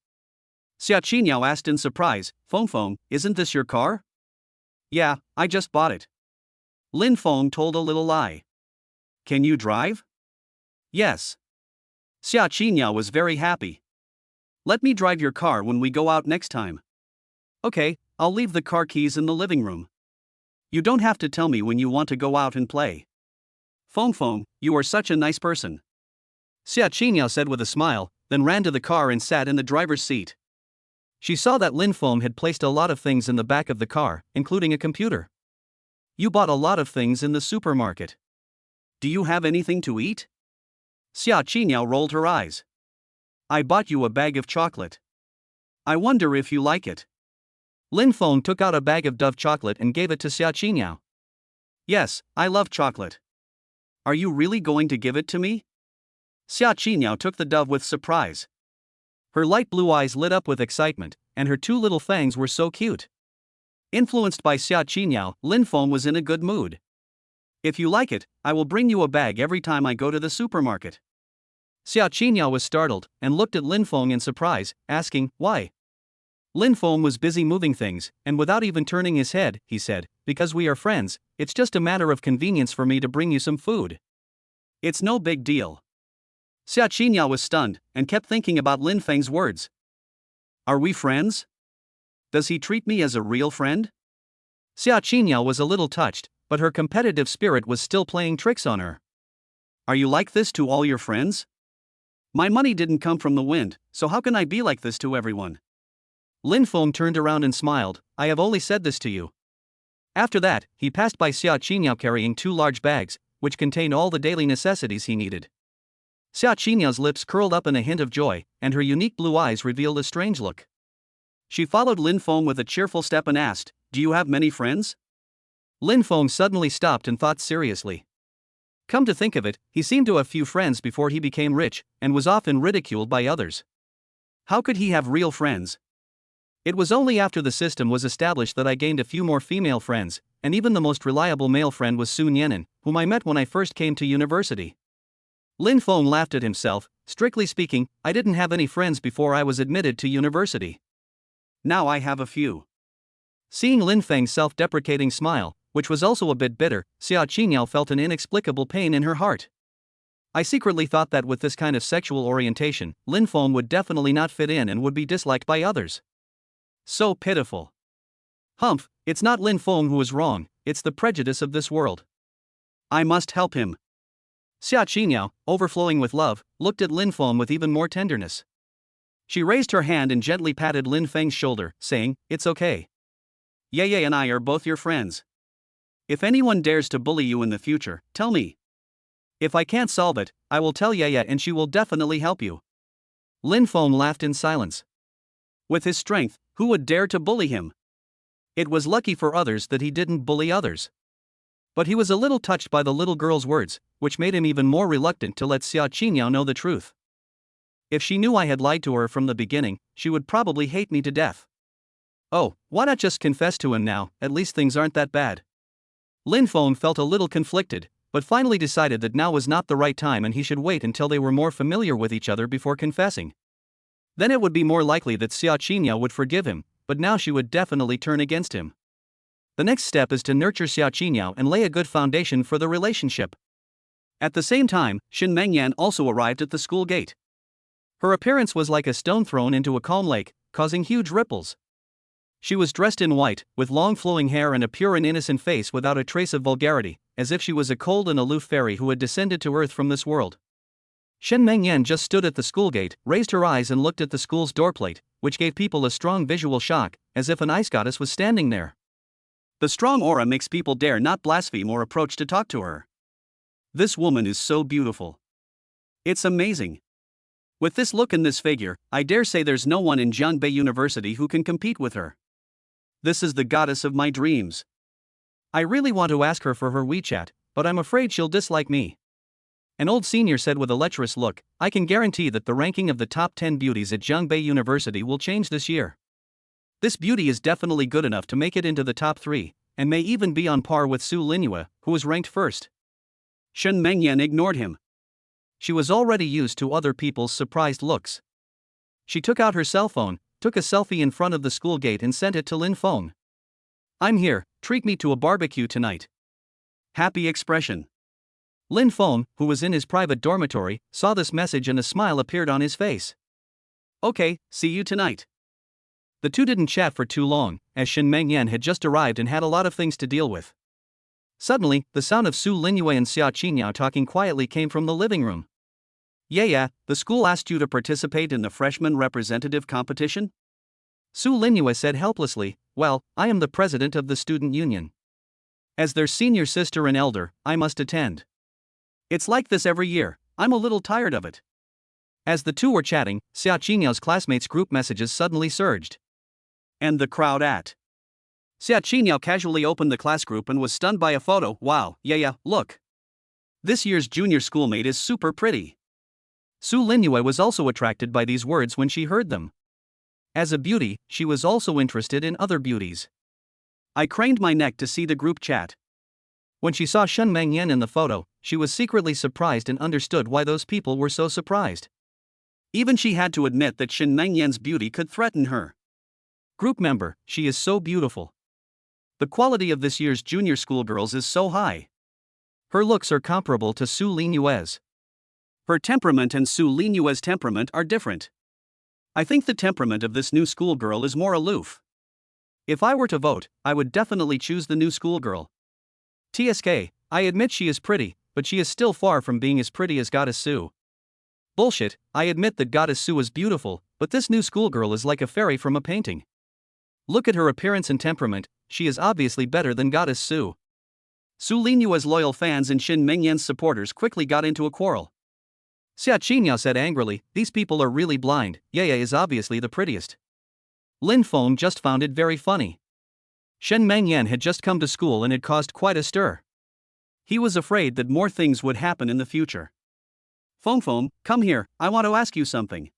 Xia Qiniao asked in surprise, Fong, isn't this your car?" "Yeah, I just bought it." Lin Fong told a little lie. "Can you drive?" "Yes." Xia Qiniao was very happy. "Let me drive your car when we go out next time." "Okay, I'll leave the car keys in the living room. You don't have to tell me when you want to go out and play." Fong, you are such a nice person," Xia Qiniao said with a smile, then ran to the car and sat in the driver's seat. She saw that Lin Fong had placed a lot of things in the back of the car, including a computer. "You bought a lot of things in the supermarket. Do you have anything to eat?" Xia Qiniao rolled her eyes. "I bought you a bag of chocolate. I wonder if you like it." Lin Fong took out a bag of Dove chocolate and gave it to Xia Qiniao. "Yes, I love chocolate. Are you really going to give it to me?" Xia Qiniao took the Dove with surprise. Her light blue eyes lit up with excitement, and her two little fangs were so cute. Influenced by Xia Qiniao, Lin Fong was in a good mood. "If you like it, I will bring you a bag every time I go to the supermarket." Xia Qiniao was startled, and looked at Lin Fong in surprise, asking, "Why?" Lin Fong was busy moving things, and without even turning his head, he said, "Because we are friends, it's just a matter of convenience for me to bring you some food. It's no big deal." Xia Qiniao was stunned, and kept thinking about Lin Feng's words. "Are we friends? Does he treat me as a real friend?" Xia Qiniao was a little touched, but her competitive spirit was still playing tricks on her. "Are you like this to all your friends?" My money didn't come from the wind, so how can I be like this to everyone? Lin Fong turned around and smiled. I have only said this to you. After that, he passed by Xia Qingyao carrying 2 large bags, which contained all the daily necessities he needed. Xia Qingyao's lips curled up in a hint of joy, and her unique blue eyes revealed a strange look. She followed Lin Fong with a cheerful step and asked, "Do you have many friends?" Lin Fong suddenly stopped and thought seriously. Come to think of it, he seemed to have few friends before he became rich, and was often ridiculed by others. How could he have real friends? It was only after the system was established that I gained a few more female friends, and even the most reliable male friend was Sun Yenin, whom I met when I first came to university. Lin Fong laughed at himself. Strictly speaking, I didn't have any friends before I was admitted to university. Now I have a few. Seeing Lin Feng's self-deprecating smile, which was also a bit bitter, Xia Qingyao felt an inexplicable pain in her heart. I secretly thought that with this kind of sexual orientation, Lin Fong would definitely not fit in and would be disliked by others. So pitiful. Humph, it's not Lin Fong who is wrong, it's the prejudice of this world. I must help him. Xia Qingyao, overflowing with love, looked at Lin Fong with even more tenderness. She raised her hand and gently patted Lin Feng's shoulder, saying, "It's okay. Yaya and I are both your friends. If anyone dares to bully you in the future, tell me. If I can't solve it, I will tell Yaya and she will definitely help you." Lin Fong laughed in silence. With his strength, who would dare to bully him? It was lucky for others that he didn't bully others. But he was a little touched by the little girl's words, which made him even more reluctant to let Xia Qingyao know the truth. If she knew I had lied to her from the beginning, she would probably hate me to death. Oh, why not just confess to him now, at least things aren't that bad. Lin Fong felt a little conflicted, but finally decided that now was not the right time and he should wait until they were more familiar with each other before confessing. Then it would be more likely that Xia Qingyao would forgive him, but now she would definitely turn against him. The next step is to nurture Xia Qingyao and lay a good foundation for the relationship. At the same time, Shen Mengyan also arrived at the school gate. Her appearance was like a stone thrown into a calm lake, causing huge ripples. She was dressed in white, with long flowing hair and a pure and innocent face without a trace of vulgarity, as if she was a cold and aloof fairy who had descended to earth from this world. Shen Mengyan just stood at the school gate, raised her eyes and looked at the school's doorplate, which gave people a strong visual shock, as if an ice goddess was standing there. The strong aura makes people dare not blaspheme or approach to talk to her. This woman is so beautiful. It's amazing. With this look and this figure, I dare say there's no one in Jiangbei University who can compete with her. This is the goddess of my dreams. I really want to ask her for her WeChat, but I'm afraid she'll dislike me. An old senior said with a lecherous look, I can guarantee that the ranking of the top 10 beauties at Jiangbei University will change this year. This beauty is definitely good enough to make it into the top 3, and may even be on par with Su Linua, who was ranked first. Shen Mengyan ignored him. She was already used to other people's surprised looks. She took out her cell phone, took a selfie in front of the school gate and sent it to Lin Fong. I'm here, treat me to a barbecue tonight. Happy expression. Lin Fong, who was in his private dormitory, saw this message and a smile appeared on his face. Okay, see you tonight. The two didn't chat for too long, as Shen Mengyan had just arrived and had a lot of things to deal with. Suddenly, the sound of Su Linua and Xia Qingyao talking quietly came from the living room. Yeah, the school asked you to participate in the freshman representative competition? Su Linua said helplessly, well, I am the president of the student union. As their senior sister and elder, I must attend. It's like this every year, I'm a little tired of it. As the two were chatting, Xia Qingyao's classmates' group messages suddenly surged. And the crowd at. Xia Qingyao casually opened the class group and was stunned by a photo. Wow, yeah, look. This year's junior schoolmate is super pretty. Su Linua was also attracted by these words when she heard them. As a beauty, she was also interested in other beauties. I craned my neck to see the group chat. When she saw Shen Mengyan in the photo, she was secretly surprised and understood why those people were so surprised. Even she had to admit that Shen Mengyan's beauty could threaten her. Group member, she is so beautiful. The quality of this year's junior school girls is so high. Her looks are comparable to Su Linua's. Her temperament and Su Linua's temperament are different. I think the temperament of this new schoolgirl is more aloof. If I were to vote, I would definitely choose the new schoolgirl. TSK, I admit she is pretty, but she is still far from being as pretty as Goddess Su. Bullshit, I admit that Goddess Su is beautiful, but this new schoolgirl is like a fairy from a painting. Look at her appearance and temperament, she is obviously better than Goddess Su. Su Linua's loyal fans and Shin Mengyan's supporters quickly got into a quarrel. Xia Qingyao said angrily, these people are really blind, Yaya is obviously the prettiest. Lin Fong just found it very funny. Shen Mengyan had just come to school and had caused quite a stir. He was afraid that more things would happen in the future. Fong, come here, I want to ask you something.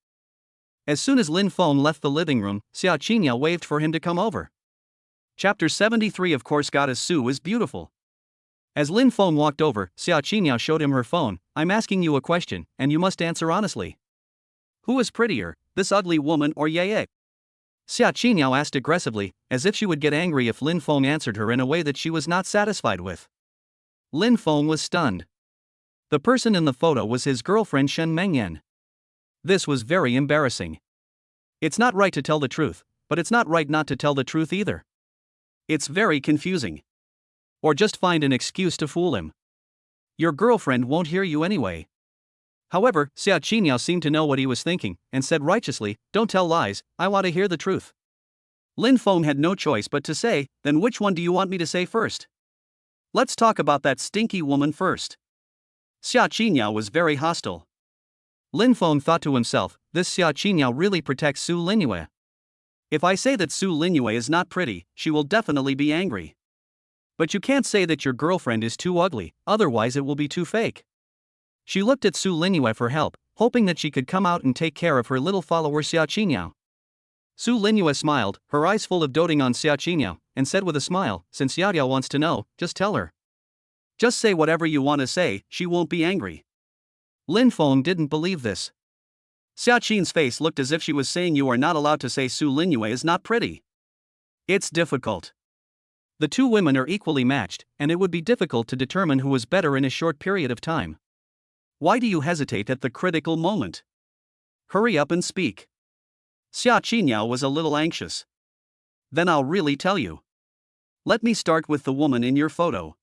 As soon as Lin Fong left the living room, Xia Qingyao waved for him to come over. Chapter 73. Of course Goddess Su is beautiful. As Lin Fong walked over, Xia Qingyao showed him her phone. I'm asking you a question, and you must answer honestly. Who is prettier, this ugly woman or Ye? Xia Qingyao asked aggressively, as if she would get angry if Lin Fong answered her in a way that she was not satisfied with. Lin Fong was stunned. The person in the photo was his girlfriend Shen Mengyan. This was very embarrassing. It's not right to tell the truth, but it's not right not to tell the truth either. It's very confusing. Or just find an excuse to fool him. Your girlfriend won't hear you anyway. However, Xia Qingyao seemed to know what he was thinking, and said righteously, don't tell lies, I want to hear the truth. Lin Fong had no choice but to say, then which one do you want me to say first? Let's talk about that stinky woman first. Xia Qingyao was very hostile. Lin Fong thought to himself, this Xia Qingyao really protects Su Linua. If I say that Su Linua is not pretty, she will definitely be angry. But you can't say that your girlfriend is too ugly, otherwise it will be too fake. She looked at Su Linua for help, hoping that she could come out and take care of her little follower Xia Qingyao. Su Linua smiled, her eyes full of doting on Xia Qingyao, and said with a smile, since Yao wants to know, just tell her. Just say whatever you want to say, she won't be angry. Lin Fong didn't believe this. Xia Qin's face looked as if she was saying you are not allowed to say Su Linua is not pretty. It's difficult. The two women are equally matched, and it would be difficult to determine who was better in a short period of time. Why do you hesitate at the critical moment? Hurry up and speak. Xia Qingyao was a little anxious. Then I'll really tell you. Let me start with the woman in your photo.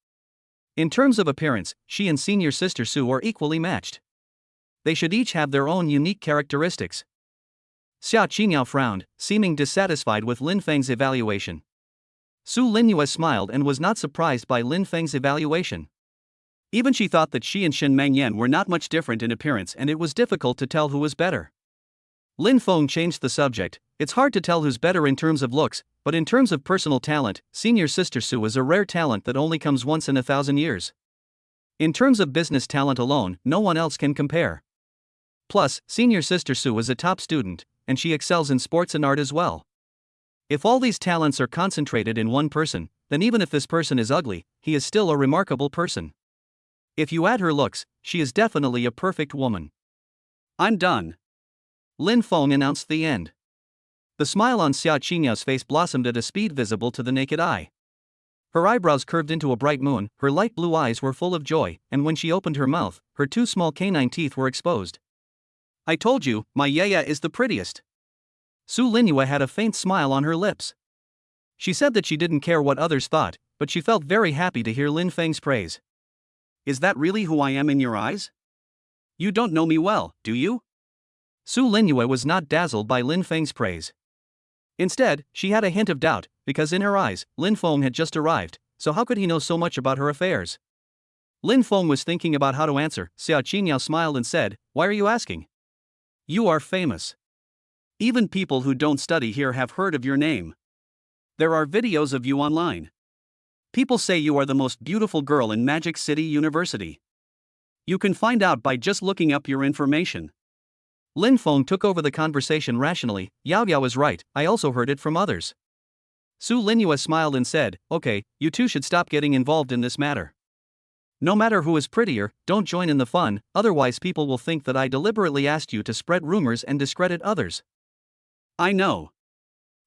In terms of appearance, she and senior sister Su are equally matched. They should each have their own unique characteristics. Xia Qingyao frowned, seeming dissatisfied with Lin Feng's evaluation. Su Linua smiled and was not surprised by Lin Feng's evaluation. Even she thought that she and Shen Mengyan were not much different in appearance and it was difficult to tell who was better. Lin Fong changed the subject. It's hard to tell who's better in terms of looks, but in terms of personal talent, senior sister Su is a rare talent that only comes once in 1,000 years. In terms of business talent alone, no one else can compare. Plus, senior sister Su is a top student, and she excels in sports and art as well. If all these talents are concentrated in one person, then even if this person is ugly, he is still a remarkable person. If you add her looks, she is definitely a perfect woman. I'm done. Lin Fong announced the end. The smile on Xia Qinyao's face blossomed at a speed visible to the naked eye. Her eyebrows curved into a bright moon, her light blue eyes were full of joy, and when she opened her mouth, her two small canine teeth were exposed. I told you, my Yaya is the prettiest. Su Linua had a faint smile on her lips. She said that she didn't care what others thought, but she felt very happy to hear Lin Feng's praise. Is that really who I am in your eyes? You don't know me well, do you? Su Linua was not dazzled by Lin Feng's praise. Instead, she had a hint of doubt, because in her eyes, Lin Fong had just arrived, so how could he know so much about her affairs? Lin Fong was thinking about how to answer. Xia Qingyao smiled and said, why are you asking? You are famous. Even people who don't study here have heard of your name. There are videos of you online. People say you are the most beautiful girl in Magic City University. You can find out by just looking up your information. Lin Fong took over the conversation rationally. Yao is right, I also heard it from others. Su Linua smiled and said, okay, you two should stop getting involved in this matter. No matter who is prettier, don't join in the fun, otherwise people will think that I deliberately asked you to spread rumors and discredit others. I know.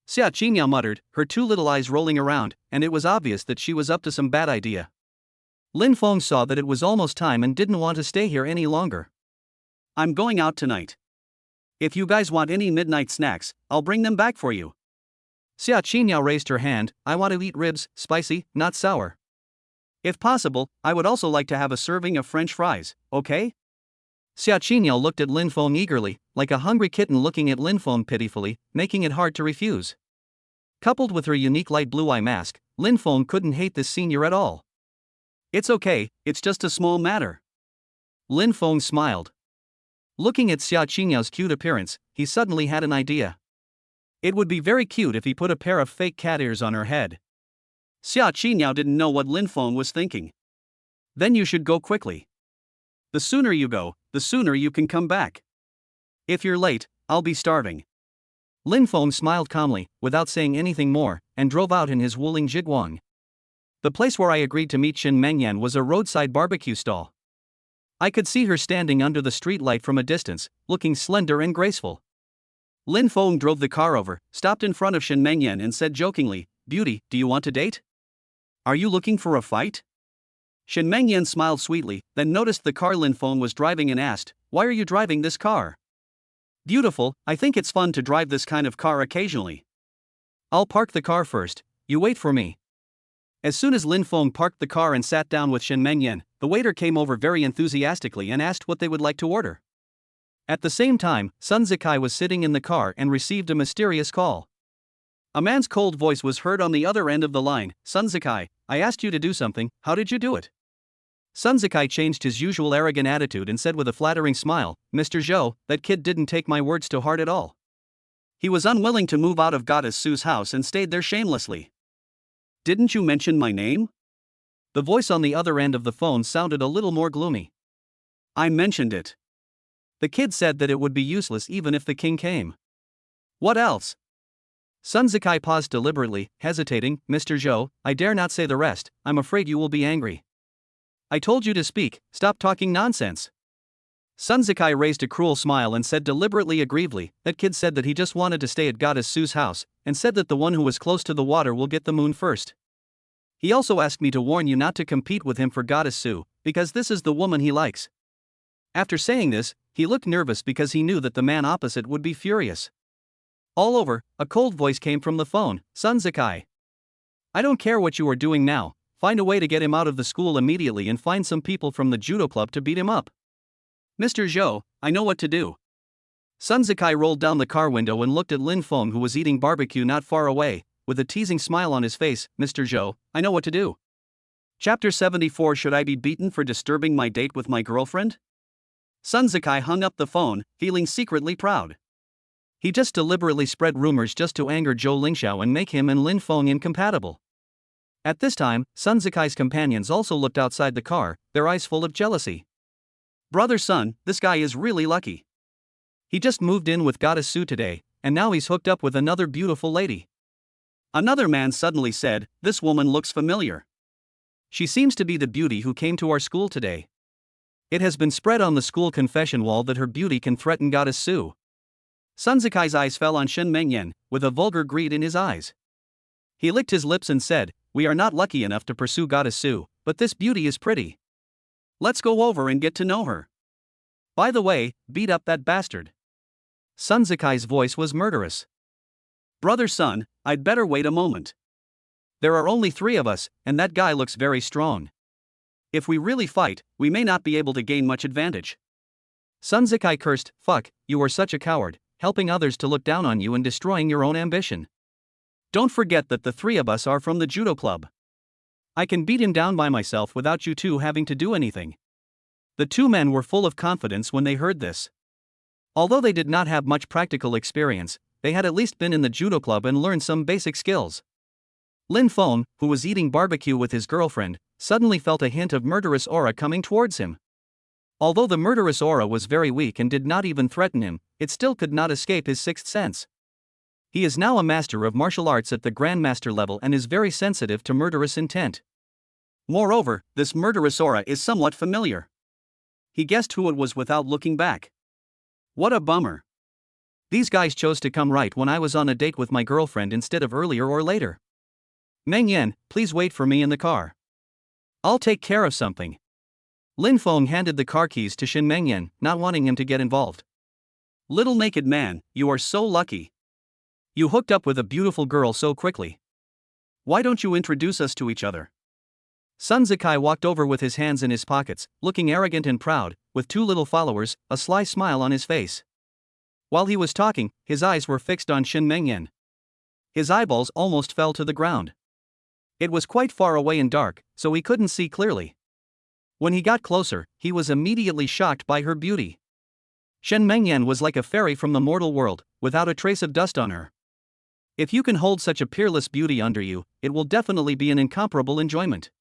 Xia Qingyao muttered, her two little eyes rolling around, and it was obvious that she was up to some bad idea. Lin Fong saw that it was almost time and didn't want to stay here any longer. I'm going out tonight. If you guys want any midnight snacks, I'll bring them back for you. Xia Qingyao raised her hand, I want to eat ribs, spicy, not sour. If possible, I would also like to have a serving of French fries, okay? Xia Qingyao looked at Lin Fong eagerly, like a hungry kitten looking at Lin Fong pitifully, making it hard to refuse. Coupled with her unique light blue eye mask, Lin Fong couldn't hate this senior at all. It's okay, it's just a small matter. Lin Fong smiled. Looking at Xia Qingyao's cute appearance, he suddenly had an idea. It would be very cute if he put a pair of fake cat ears on her head. Xia Qingyao didn't know what Lin Fong was thinking. Then you should go quickly. The sooner you go, the sooner you can come back. If you're late, I'll be starving. Lin Fong smiled calmly, without saying anything more, and drove out in his Wuling Jiguang. The place where I agreed to meet Shin Mengyan was a roadside barbecue stall. I could see her standing under the street light from a distance, looking slender and graceful. Lin Fong drove the car over, stopped in front of Shin Mengyan and said jokingly, "Beauty, do you want to date? Are you looking for a fight?" Shin Mengyan smiled sweetly, then noticed the car Lin Fong was driving and asked, "Why are you driving this car?" "Beautiful, I think it's fun to drive this kind of car occasionally." "I'll park the car first, you wait for me." As soon as Lin Fong parked the car and sat down with Shin Mengyan, the waiter came over very enthusiastically and asked what they would like to order. At the same time, Sun Zikai was sitting in the car and received a mysterious call. A man's cold voice was heard on the other end of the line. "Sun Zikai, I asked you to do something, how did you do it?" Sun Zikai changed his usual arrogant attitude and said with a flattering smile, "Mr. Zhou, that kid didn't take my words to heart at all. He was unwilling to move out of Goddess Su's house and stayed there shamelessly." "Didn't you mention my name?" The voice on the other end of the phone sounded a little more gloomy. "I mentioned it. The kid said that it would be useless even if the king came." "What else?" Sun Zikai paused deliberately, hesitating. "Mr. Zhou, I dare not say the rest, I'm afraid you will be angry." "I told you to speak, stop talking nonsense." Sun Zikai raised a cruel smile and said deliberately aggrievedly, "That kid said that he just wanted to stay at Goddess Su's house, and said that the one who was close to the water will get the moon first. He also asked me to warn you not to compete with him for Goddess Su, because this is the woman he likes." After saying this, he looked nervous because he knew that the man opposite would be furious. All over, a cold voice came from the phone. "Sun Zikai, I don't care what you are doing now, find a way to get him out of the school immediately and find some people from the judo club to beat him up." "Mr. Zhou, I know what to do." Sun Zikai rolled down the car window and looked at Lin Fong, who was eating barbecue not far away, with a teasing smile on his face. "Mr. Zhou, I know what to do." Chapter 74. Should I be beaten for disturbing my date with my girlfriend? Sun Zikai hung up the phone, feeling secretly proud. He just deliberately spread rumors just to anger Zhou Lingxiao and make him and Lin Fong incompatible. At this time, Sun Zikai's companions also looked outside the car, their eyes full of jealousy. "Brother Sun, this guy is really lucky. He just moved in with Goddess Su today, and now he's hooked up with another beautiful lady." Another man suddenly said, "This woman looks familiar. She seems to be the beauty who came to our school today. It has been spread on the school confession wall that her beauty can threaten Goddess Su." Sun Zikai's eyes fell on Shin Mengyan, with a vulgar greed in his eyes. He licked his lips and said, "We are not lucky enough to pursue Goddess Su, but this beauty is pretty. Let's go over and get to know her. By the way, beat up that bastard." Sun Zikai's voice was murderous. "Brother Sun, I'd better wait a moment. There are only 3 of us, and that guy looks very strong. If we really fight, we may not be able to gain much advantage." Sun Zikai cursed, "Fuck, you are such a coward, helping others to look down on you and destroying your own ambition. Don't forget that the 3 of us are from the judo club. I can beat him down by myself without you 2 having to do anything." The 2 men were full of confidence when they heard this. Although they did not have much practical experience, they had at least been in the judo club and learned some basic skills. Lin Fong, who was eating barbecue with his girlfriend, suddenly felt a hint of murderous aura coming towards him. Although the murderous aura was very weak and did not even threaten him, it still could not escape his 6th sense. He is now a master of martial arts at the Grandmaster level and is very sensitive to murderous intent. Moreover, this murderous aura is somewhat familiar. He guessed who it was without looking back. What a bummer. These guys chose to come right when I was on a date with my girlfriend instead of earlier or later. "Meng Yan, please wait for me in the car. I'll take care of something." Lin Fong handed the car keys to Shin Mengyan, not wanting him to get involved. "Little naked man, you are so lucky. You hooked up with a beautiful girl so quickly. Why don't you introduce us to each other?" Sun Zikai walked over with his hands in his pockets, looking arrogant and proud, with two little followers, a sly smile on his face. While he was talking, his eyes were fixed on Shen Mengyan. His eyeballs almost fell to the ground. It was quite far away and dark, so he couldn't see clearly. When he got closer, he was immediately shocked by her beauty. Shen Mengyan was like a fairy from the mortal world, without a trace of dust on her. If you can hold such a peerless beauty under you, it will definitely be an incomparable enjoyment.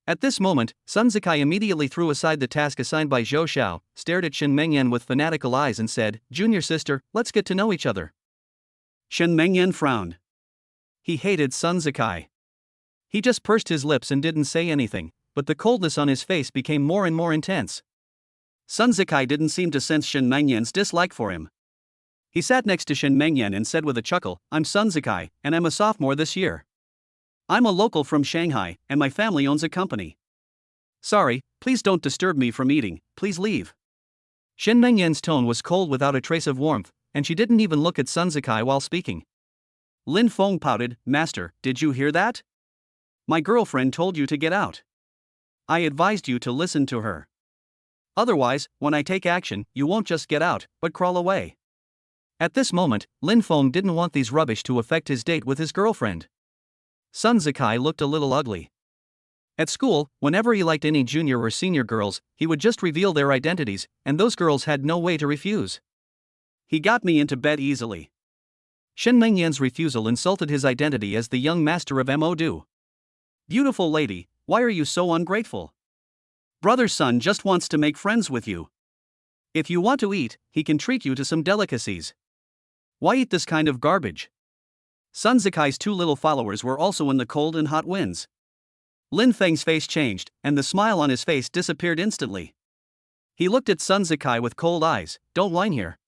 At this moment, Sun Zikai immediately threw aside the task assigned by Zhou Xiao, stared at Shen Mengyan with fanatical eyes and said, "Junior sister, let's get to know each other." Shen Mengyan frowned. He hated Sun Zikai. He just pursed his lips and didn't say anything, but the coldness on his face became more and more intense. Sun Zikai didn't seem to sense Shen Mengyan's dislike for him. He sat next to Shen Mengyan and said with a chuckle, "I'm Sun Zikai, and I'm a sophomore this year. I'm a local from Shanghai, and my family owns a company. Sorry, please don't disturb me from eating, please leave." Shen Mengyan's tone was cold without a trace of warmth, and she didn't even look at Sun Zikai while speaking. Lin Fong pouted, "Master, did you hear that? My girlfriend told you to get out. I advised you to listen to her. Otherwise, when I take action, you won't just get out, but crawl away." At this moment, Lin Fong didn't want these rubbish to affect his date with his girlfriend. Sun Zikai looked a little ugly. At school, whenever he liked any junior or senior girls, he would just reveal their identities, and those girls had no way to refuse. He got me into bed easily. Shen Mengyan's refusal insulted his identity as the young master of Mo. Beautiful lady, why are you so ungrateful? Brother's son just wants to make friends with you. If you want to eat, he can treat you to some delicacies. Why eat this kind of garbage? Sun Zikai's two little followers were also in the cold and hot winds. Lin Feng's face changed, and the smile on his face disappeared instantly. He looked at Sun Zikai with cold eyes. "Don't whine here.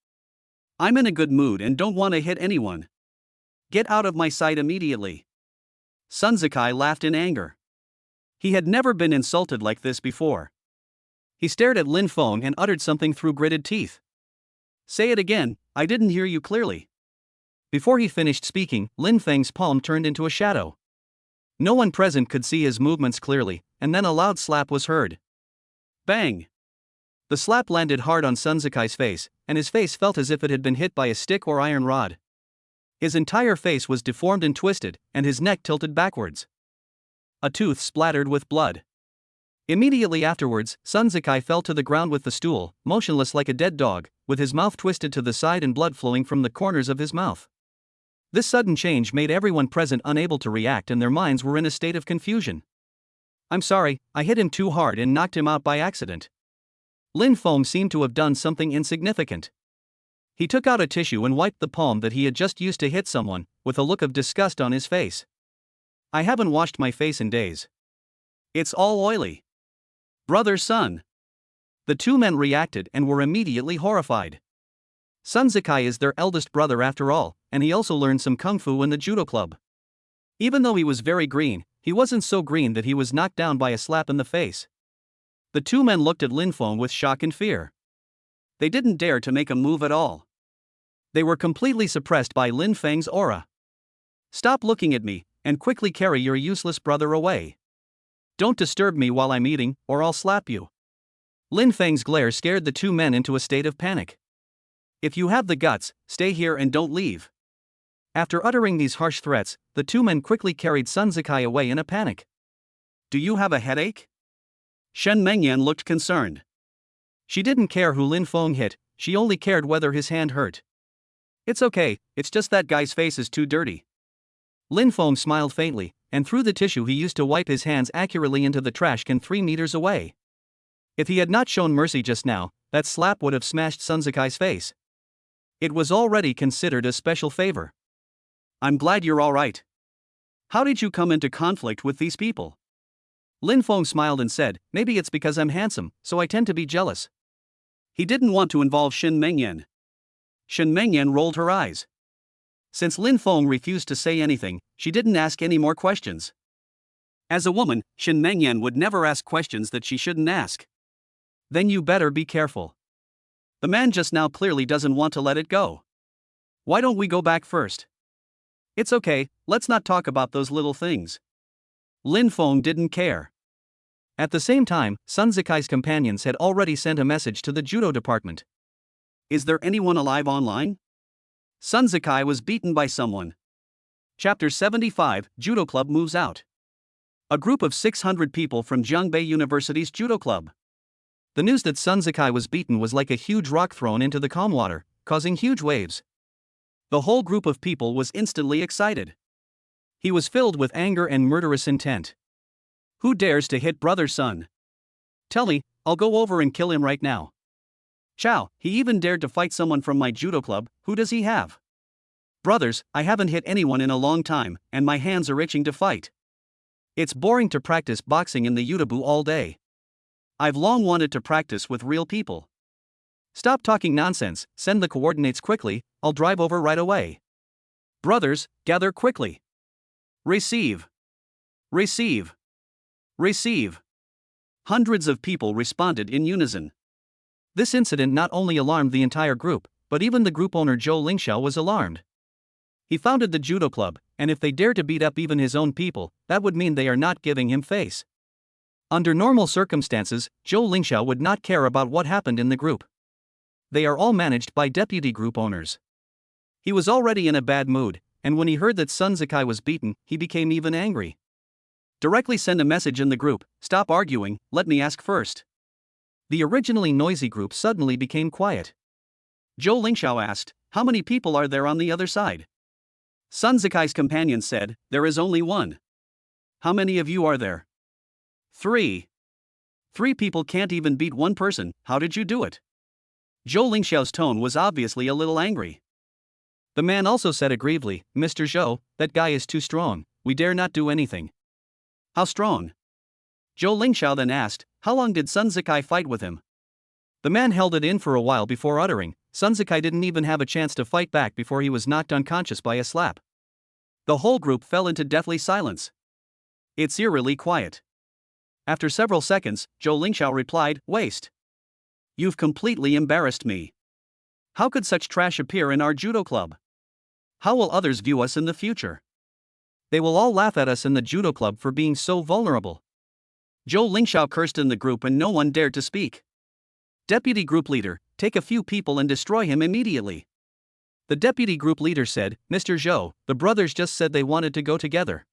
I'm in a good mood and don't want to hit anyone. Get out of my sight immediately." Sun Zikai laughed in anger. He had never been insulted like this before. He stared at Lin Fong and uttered something through gritted teeth. "Say it again, I didn't hear you clearly." Before he finished speaking, Lin Feng's palm turned into a shadow. No one present could see his movements clearly, and then a loud slap was heard. Bang! The slap landed hard on Sun Zikai's face, and his face felt as if it had been hit by a stick or iron rod. His entire face was deformed and twisted, and his neck tilted backwards. A tooth splattered with blood. Immediately afterwards, Sun Zikai fell to the ground with the stool, motionless like a dead dog, with his mouth twisted to the side and blood flowing from the corners of his mouth. This sudden change made everyone present unable to react, and their minds were in a state of confusion. "I'm sorry, I hit him too hard and knocked him out by accident." Lin Fong seemed to have done something insignificant. He took out a tissue and wiped the palm that he had just used to hit someone, with a look of disgust on his face. "I haven't washed my face in days. It's all oily." "Brother, son." The two men reacted and were immediately horrified. Sun Zikai is their eldest brother after all, and he also learned some kung fu in the judo club. Even though he was very green, he wasn't so green that he was knocked down by a slap in the face. The two men looked at Lin Fong with shock and fear. They didn't dare to make a move at all. They were completely suppressed by Lin Feng's aura. "Stop looking at me, and quickly carry your useless brother away. Don't disturb me while I'm eating, or I'll slap you." Lin Feng's glare scared the two men into a state of panic. "If you have the guts, stay here and don't leave." After uttering these harsh threats, the two men quickly carried Sun Zikai away in a panic. "Do you have a headache?" Shen Mengyan looked concerned. She didn't care who Lin Fong hit, she only cared whether his hand hurt. "It's okay, it's just that guy's face is too dirty." Lin Fong smiled faintly, and threw the tissue he used to wipe his hands accurately into the trash can 3 meters away. If he had not shown mercy just now, that slap would have smashed Sun Zikai's face. It was already considered a special favor. "I'm glad you're all right. How did you come into conflict with these people?" Lin Fong smiled and said, "Maybe it's because I'm handsome, so I tend to be jealous." He didn't want to involve Shen Mengyan. Shen Mengyan rolled her eyes. Since Lin Fong refused to say anything, she didn't ask any more questions. As a woman, Shen Mengyan would never ask questions that she shouldn't ask. "Then you better be careful. The man just now clearly doesn't want to let it go. Why don't we go back first?" "It's okay, let's not talk about those little things." Lin Fong didn't care. At the same time, Sun Zikai's companions had already sent a message to the judo department. Is there anyone alive online? Sun Zikai was beaten by someone. Chapter 75, Judo Club moves out. A group of 600 people from Jiangbei University's judo club. The news that Sun Zikai was beaten was like a huge rock thrown into the calm water, causing huge waves. The whole group of people was instantly excited. He was filled with anger and murderous intent. Who dares to hit brother Sun? Tell me, I'll go over and kill him right now. Chow, he even dared to fight someone from my judo club. Who does he have? Brothers, I haven't hit anyone in a long time, and my hands are itching to fight. It's boring to practice boxing in the Utabu all day. I've long wanted to practice with real people. Stop talking nonsense, send the coordinates quickly, I'll drive over right away. Brothers, gather quickly. Receive. Receive. Receive. Hundreds of people responded in unison. This incident not only alarmed the entire group, but even the group owner Zhou Lingxiao was alarmed. He founded the judo club, and if they dare to beat up even his own people, that would mean they are not giving him face. Under normal circumstances, Zhou Lingxiao would not care about what happened in the group. They are all managed by deputy group owners. He was already in a bad mood, and when he heard that Sun Zikai was beaten, he became even angry. Directly send a message in the group, stop arguing, let me ask first. The originally noisy group suddenly became quiet. Zhou Lingxiao asked, how many people are there on the other side? Sun Zikai's companion said, there is only one. How many of you are there? 3. 3 people can't even beat one person, how did you do it? Zhou Lingxiao's tone was obviously a little angry. The man also said aggrievely, Mr. Zhou, that guy is too strong, we dare not do anything. How strong? Zhou Lingxiao then asked, how long did Sun Zikai fight with him? The man held it in for a while before uttering, Sun Zikai didn't even have a chance to fight back before he was knocked unconscious by a slap. The whole group fell into deathly silence. It's eerily quiet. After several seconds, Zhou Lingxiao replied, waste. You've completely embarrassed me. How could such trash appear in our judo club? How will others view us in the future? They will all laugh at us in the judo club for being so vulnerable. Zhou Lingxiao cursed in the group and no one dared to speak. Deputy group leader, take a few people and destroy him immediately. The deputy group leader said, Mr. Zhou, the brothers just said they wanted to go together.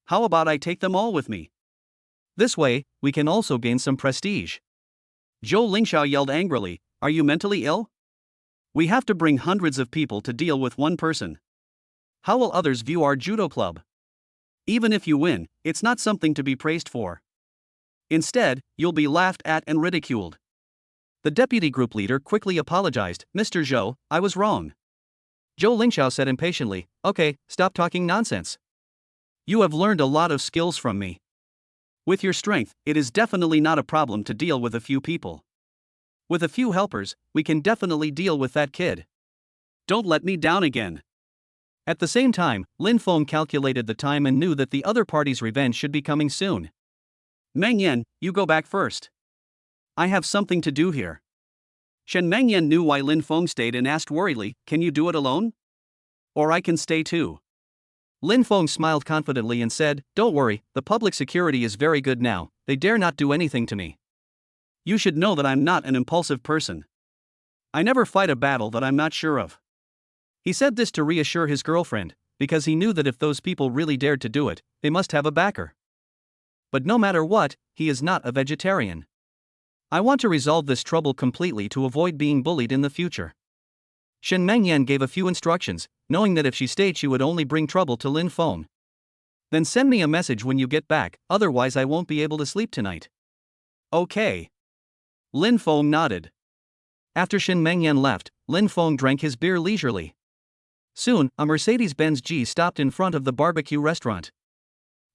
How about I take them all with me? This way, we can also gain some prestige. Zhou Lingxiao yelled angrily, are you mentally ill? We have to bring hundreds of people to deal with one person. How will others view our judo club? Even if you win, it's not something to be praised for. Instead, you'll be laughed at and ridiculed. The deputy group leader quickly apologized, Mr. Zhou, I was wrong. Zhou Lingxiao said impatiently, okay, stop talking nonsense. You have learned a lot of skills from me. With your strength, it is definitely not a problem to deal with a few people. With a few helpers, we can definitely deal with that kid. Don't let me down again. At the same time, Lin Fong calculated the time and knew that the other party's revenge should be coming soon. Meng Yan, you go back first. I have something to do here. Shen Mengyan knew why Lin Fong stayed and asked worriedly, can you do it alone? Or I can stay too. Lin Fong smiled confidently and said, don't worry, the public security is very good now, they dare not do anything to me. You should know that I'm not an impulsive person. I never fight a battle that I'm not sure of. He said this to reassure his girlfriend, because he knew that if those people really dared to do it, they must have a backer. But no matter what, he is not a vegetarian. I want to resolve this trouble completely to avoid being bullied in the future. Shen Mengyan gave a few instructions, knowing that if she stayed she would only bring trouble to Lin Fong. Then send me a message when you get back, otherwise I won't be able to sleep tonight. Okay. Lin Fong nodded. After Shen Mengyan left, Lin Fong drank his beer leisurely. Soon, a Mercedes-Benz G stopped in front of the barbecue restaurant.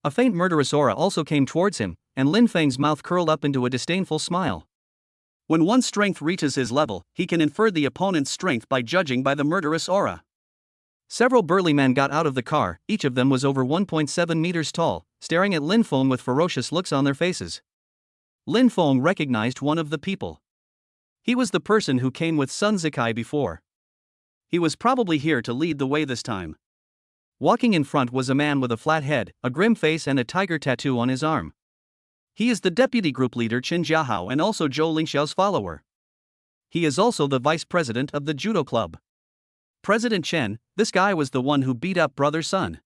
A faint murderous aura also came towards him, and Lin Feng's mouth curled up into a disdainful smile. When one's strength reaches his level, he can infer the opponent's strength by judging by the murderous aura. Several burly men got out of the car, each of them was over 1.7 meters tall, staring at Lin Fong with ferocious looks on their faces. Lin Fong recognized one of the people. He was the person who came with Sun Zikai before. He was probably here to lead the way this time. Walking in front was a man with a flat head, a grim face and a tiger tattoo on his arm. He is the deputy group leader Qin Jiahao and also Zhou Lingxiao's follower. He is also the vice president of the judo club. President Chen, this guy was the one who beat up brother's son.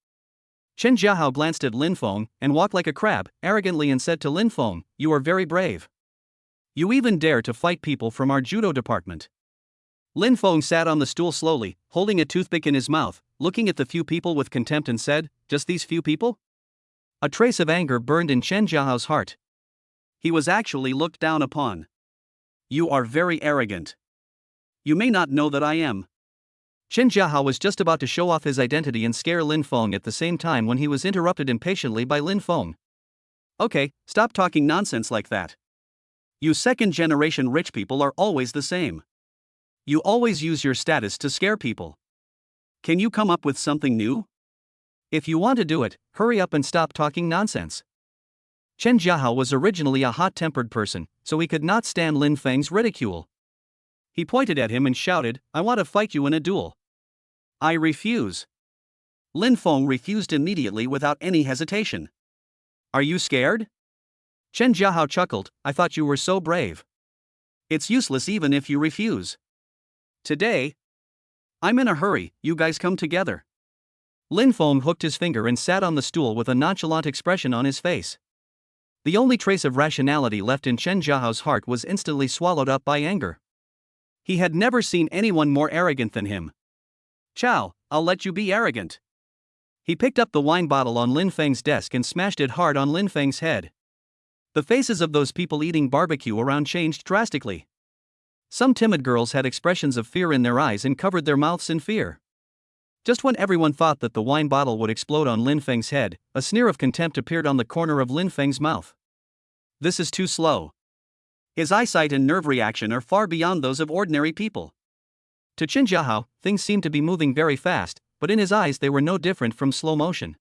Chen Jiahao glanced at Lin Fong and walked like a crab, arrogantly, and said to Lin Fong, "You are very brave. You even dare to fight people from our judo department." Lin Fong sat on the stool slowly, holding a toothpick in his mouth, looking at the few people with contempt and said, "Just these few people?" A trace of anger burned in Chen Jiahao's heart. He was actually looked down upon. "You are very arrogant. You may not know that I am." Chen Jiahao was just about to show off his identity and scare Lin Fong at the same time when he was interrupted impatiently by Lin Fong. "Okay, stop talking nonsense like that. You second-generation rich people are always the same. You always use your status to scare people. Can you come up with something new? If you want to do it, hurry up and stop talking nonsense." Chen Jiahao was originally a hot-tempered person, so he could not stand Lin Feng's ridicule. He pointed at him and shouted, "I want to fight you in a duel." "I refuse." Lin Fong refused immediately without any hesitation. "Are you scared?" Chen Jiahao chuckled, "I thought you were so brave. It's useless even if you refuse. Today, I'm in a hurry, you guys come together." Lin Fong hooked his finger and sat on the stool with a nonchalant expression on his face. The only trace of rationality left in Chen Jiahao's heart was instantly swallowed up by anger. He had never seen anyone more arrogant than him. "Chow, I'll let you be arrogant." He picked up the wine bottle on Lin Feng's desk and smashed it hard on Lin Feng's head. The faces of those people eating barbecue around changed drastically. Some timid girls had expressions of fear in their eyes and covered their mouths in fear. Just when everyone thought that the wine bottle would explode on Lin Feng's head, a sneer of contempt appeared on the corner of Lin Feng's mouth. "This is too slow. His eyesight and nerve reaction are far beyond those of ordinary people." To Chen Jiahao, things seemed to be moving very fast, but in his eyes they were no different from slow motion.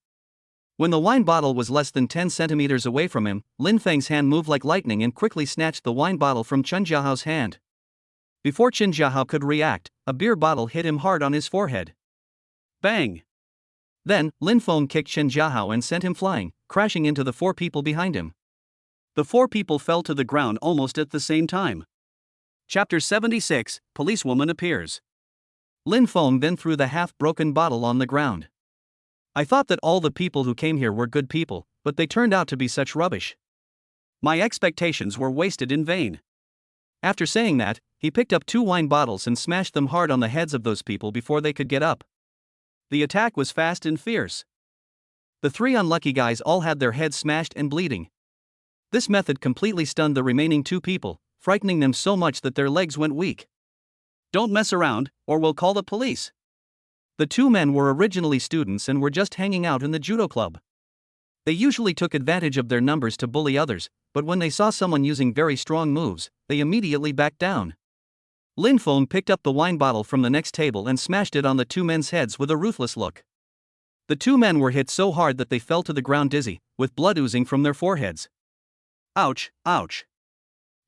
When the wine bottle was less than 10 centimeters away from him, Lin Feng's hand moved like lightning and quickly snatched the wine bottle from Chen Jiahao's hand. Before Chen Jiahao could react, a beer bottle hit him hard on his forehead. Bang! Then, Lin Fong kicked Chen Jiahao and sent him flying, crashing into the 4 people behind him. The 4 people fell to the ground almost at the same time. Chapter 76, Policewoman Appears. Lin Fong then threw the half-broken bottle on the ground. "I thought that all the people who came here were good people, but they turned out to be such rubbish. My expectations were wasted in vain." After saying that, he picked up 2 wine bottles and smashed them hard on the heads of those people before they could get up. The attack was fast and fierce. The 3 unlucky guys all had their heads smashed and bleeding. This method completely stunned the remaining 2 people, frightening them so much that their legs went weak. "Don't mess around, or we'll call the police." The 2 men were originally students and were just hanging out in the judo club. They usually took advantage of their numbers to bully others, but when they saw someone using very strong moves, they immediately backed down. Lin Fong picked up the wine bottle from the next table and smashed it on the 2 men's heads with a ruthless look. The 2 men were hit so hard that they fell to the ground dizzy, with blood oozing from their foreheads. Ouch, ouch.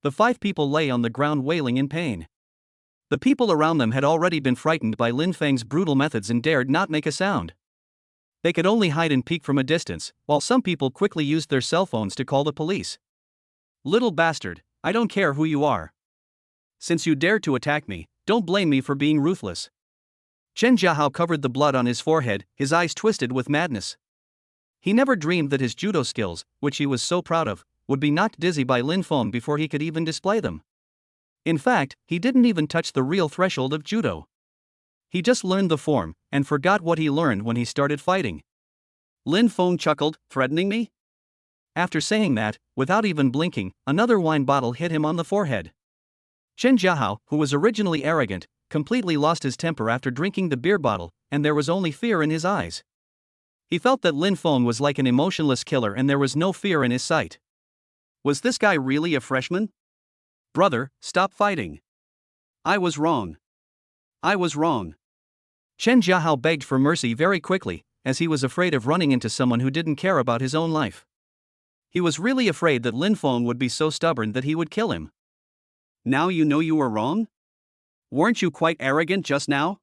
The 5 people lay on the ground wailing in pain. The people around them had already been frightened by Lin Feng's brutal methods and dared not make a sound. They could only hide and peek from a distance, while some people quickly used their cell phones to call the police. "Little bastard, I don't care who you are. Since you dared to attack me, don't blame me for being ruthless." Chen Jiahao covered the blood on his forehead, his eyes twisted with madness. He never dreamed that his judo skills, which he was so proud of, would be knocked dizzy by Lin Fong before he could even display them. In fact, he didn't even touch the real threshold of judo. He just learned the form, and forgot what he learned when he started fighting. Lin Fong chuckled, "Threatening me?" After saying that, without even blinking, another wine bottle hit him on the forehead. Chen Jiahao, who was originally arrogant, completely lost his temper after drinking the beer bottle, and there was only fear in his eyes. He felt that Lin Fong was like an emotionless killer and there was no fear in his sight. Was this guy really a freshman? "Brother, stop fighting. I was wrong. I was wrong." Chen Jiahao begged for mercy very quickly, as he was afraid of running into someone who didn't care about his own life. He was really afraid that Lin Fong would be so stubborn that he would kill him. "Now you know you were wrong? Weren't you quite arrogant just now?"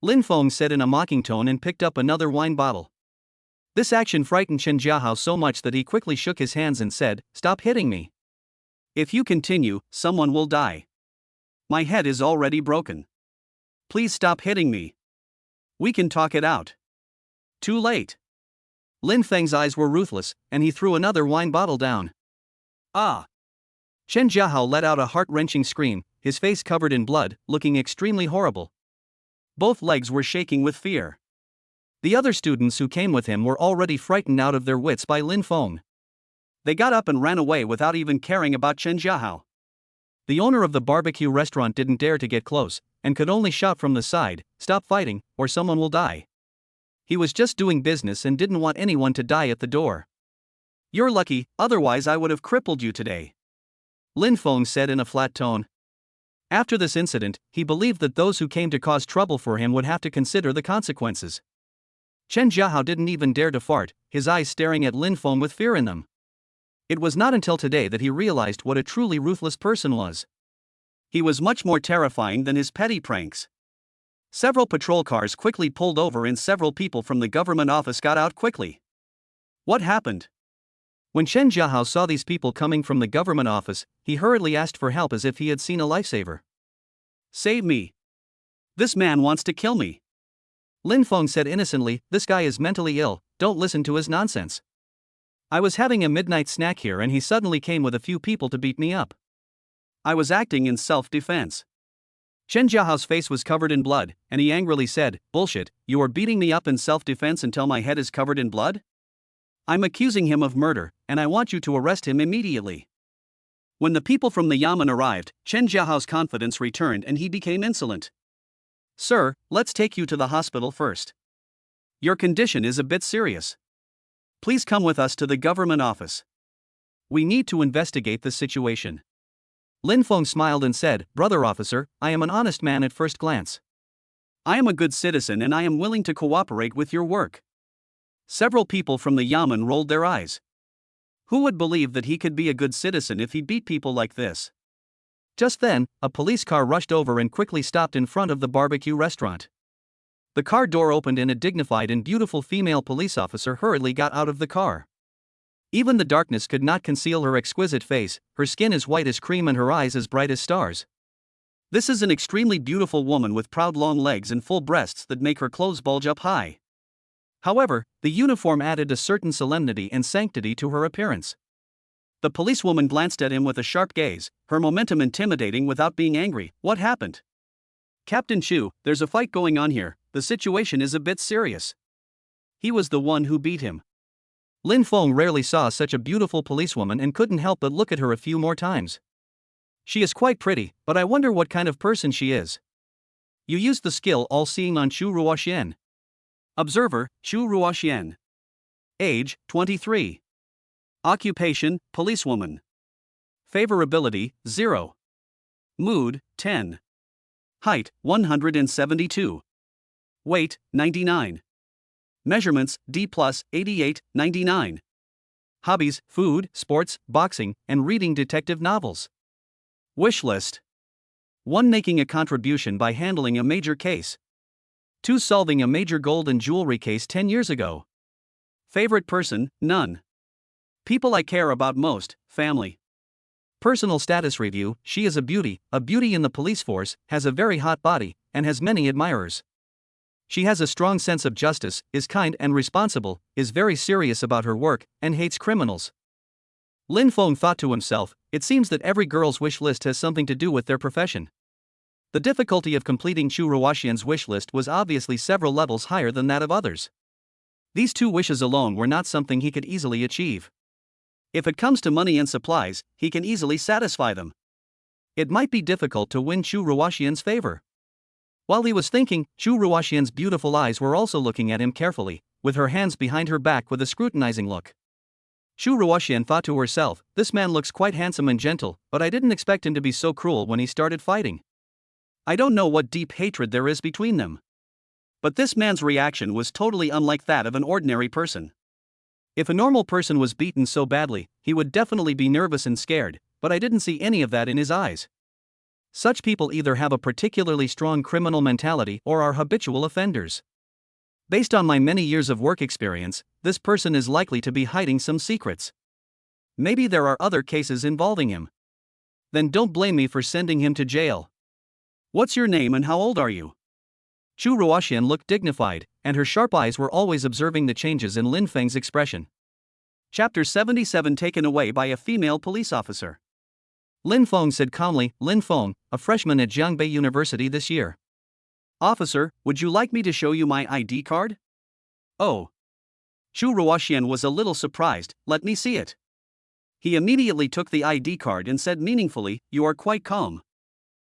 Lin Fong said in a mocking tone and picked up another wine bottle. This action frightened Chen Jiahao so much that he quickly shook his hands and said, "Stop hitting me. If you continue, someone will die. My head is already broken. Please stop hitting me. We can talk it out." Too late. Lin Feng's eyes were ruthless, and he threw another wine bottle down. Ah! Chen Jiahao let out a heart-wrenching scream, his face covered in blood, looking extremely horrible. Both legs were shaking with fear. The other students who came with him were already frightened out of their wits by Lin Fong. They got up and ran away without even caring about Chen Jiahao. The owner of the barbecue restaurant didn't dare to get close, and could only shout from the side, "Stop fighting, or someone will die." He was just doing business and didn't want anyone to die at the door. "You're lucky, otherwise I would have crippled you today," Lin Fong said in a flat tone. After this incident, he believed that those who came to cause trouble for him would have to consider the consequences. Chen Jiahao didn't even dare to fart, his eyes staring at Lin Fong with fear in them. It was not until today that he realized what a truly ruthless person was. He was much more terrifying than his petty pranks. Several patrol cars quickly pulled over and several people from the government office got out quickly. What happened? When Chen Jiahao saw these people coming from the government office, he hurriedly asked for help as if he had seen a lifesaver. "Save me. This man wants to kill me." Lin Fong said innocently, "This guy is mentally ill, don't listen to his nonsense. I was having a midnight snack here and he suddenly came with a few people to beat me up. I was acting in self-defense." Chen Jiahao's face was covered in blood, and he angrily said, "Bullshit, you are beating me up in self-defense until my head is covered in blood? I'm accusing him of murder, and I want you to arrest him immediately." When the people from the Yamen arrived, Chen Jiahao's confidence returned and he became insolent. "Sir, let's take you to the hospital first. Your condition is a bit serious. Please come with us to the government office. We need to investigate the situation." Lin Fong smiled and said, "Brother officer, I am an honest man at first glance. I am a good citizen and I am willing to cooperate with your work." Several people from the Yamen rolled their eyes. Who would believe that he could be a good citizen if he beat people like this? Just then, a police car rushed over and quickly stopped in front of the barbecue restaurant. The car door opened and a dignified and beautiful female police officer hurriedly got out of the car. Even the darkness could not conceal her exquisite face, her skin as white as cream and her eyes as bright as stars. This is an extremely beautiful woman with proud long legs and full breasts that make her clothes bulge up high. However, the uniform added a certain solemnity and sanctity to her appearance. The policewoman glanced at him with a sharp gaze, her momentum intimidating without being angry. "What happened?" "Captain Chu, there's a fight going on here, the situation is a bit serious." He was the one who beat him. Lin Fong rarely saw such a beautiful policewoman and couldn't help but look at her a few more times. She is quite pretty, but I wonder what kind of person she is. You used the skill all-seeing on Chu Ruoxian. Observer, Chu Ruoxian. Age, 23. Occupation, policewoman. Favorability, 0. Mood, 10. Height, 172. Weight, 99. Measurements, D+, 88, 99. Hobbies, food, sports, boxing, and reading detective novels. Wish list. 1. Making a contribution by handling a major case. 2. Solving a major gold and jewelry case 10 years ago. Favorite person, none. People I care about most, family. Personal status review, she is a beauty in the police force, has a very hot body, and has many admirers. She has a strong sense of justice, is kind and responsible, is very serious about her work, and hates criminals. Lin Fong thought to himself, it seems that every girl's wish list has something to do with their profession. The difficulty of completing Chu Ruoxian's wish list was obviously several levels higher than that of others. These 2 wishes alone were not something he could easily achieve. If it comes to money and supplies, he can easily satisfy them. It might be difficult to win Chu Ruoxian's favor. While he was thinking, Chu Ruoxian's beautiful eyes were also looking at him carefully, with her hands behind her back with a scrutinizing look. Chu Ruoxian thought to herself, this man looks quite handsome and gentle, but I didn't expect him to be so cruel when he started fighting. I don't know what deep hatred there is between them. But this man's reaction was totally unlike that of an ordinary person. If a normal person was beaten so badly, he would definitely be nervous and scared, but I didn't see any of that in his eyes. Such people either have a particularly strong criminal mentality or are habitual offenders. Based on my many years of work experience, this person is likely to be hiding some secrets. Maybe there are other cases involving him. Then don't blame me for sending him to jail. What's your name and how old are you? Chu Ruoxian looked dignified, and her sharp eyes were always observing the changes in Lin Feng's expression. Chapter 77 Taken away by a female police officer. Lin Fong said calmly, Lin Fong, a freshman at Jiangbei University this year. Officer, would you like me to show you my ID card? Oh. Chu Ruoxian was a little surprised, let me see it. He immediately took the ID card and said meaningfully, you are quite calm.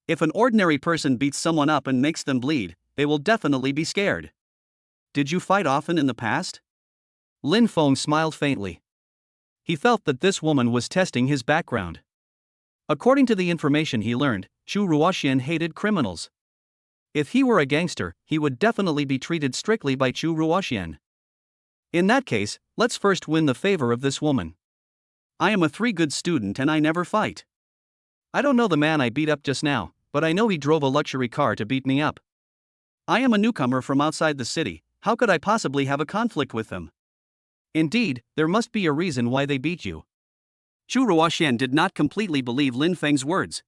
If an ordinary person beats someone up and makes them bleed, they will definitely be scared. Did you fight often in the past? Lin Fong smiled faintly. He felt that this woman was testing his background. According to the information he learned, Chu Ruoxian hated criminals. If he were a gangster, he would definitely be treated strictly by Chu Ruoxian. In that case, let's first win the favor of this woman. I am a 3-good student and I never fight. I don't know the man I beat up just now, but I know he drove a luxury car to beat me up. I am a newcomer from outside the city, how could I possibly have a conflict with them? Indeed, there must be a reason why they beat you. Chu Ruoxian did not completely believe Lin Feng's words.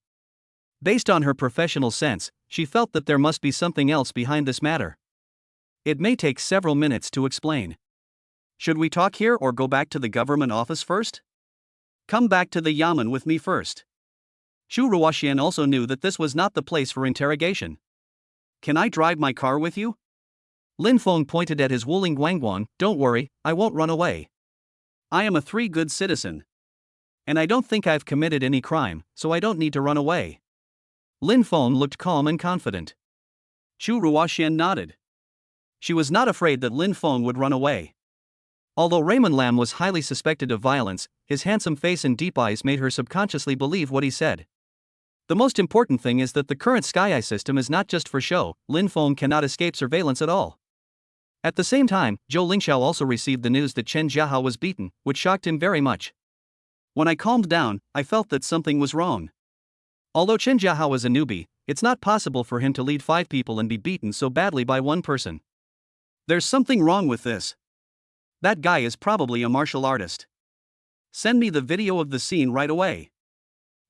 Based on her professional sense, she felt that there must be something else behind this matter. It may take several minutes to explain. Should we talk here or go back to the government office first? Come back to the Yamen with me first. Chu Ruoxian also knew that this was not the place for interrogation. Can I drive my car with you? Lin Fong pointed at his Wuling Guangguan, don't worry, I won't run away. I am a 3-good citizen. And I don't think I've committed any crime, so I don't need to run away. Lin Fong looked calm and confident. Chu Ruoxian nodded. She was not afraid that Lin Fong would run away. Although Raymond Lam was highly suspected of violence, his handsome face and deep eyes made her subconsciously believe what he said. The most important thing is that the current Sky Eye system is not just for show, Lin Fong cannot escape surveillance at all. At the same time, Zhou Lingxiao also received the news that Chen Jiahao was beaten, which shocked him very much. When I calmed down, I felt that something was wrong. Although Chen Jiahao is a newbie, it's not possible for him to lead 5 people and be beaten so badly by one person. There's something wrong with this. That guy is probably a martial artist. Send me the video of the scene right away.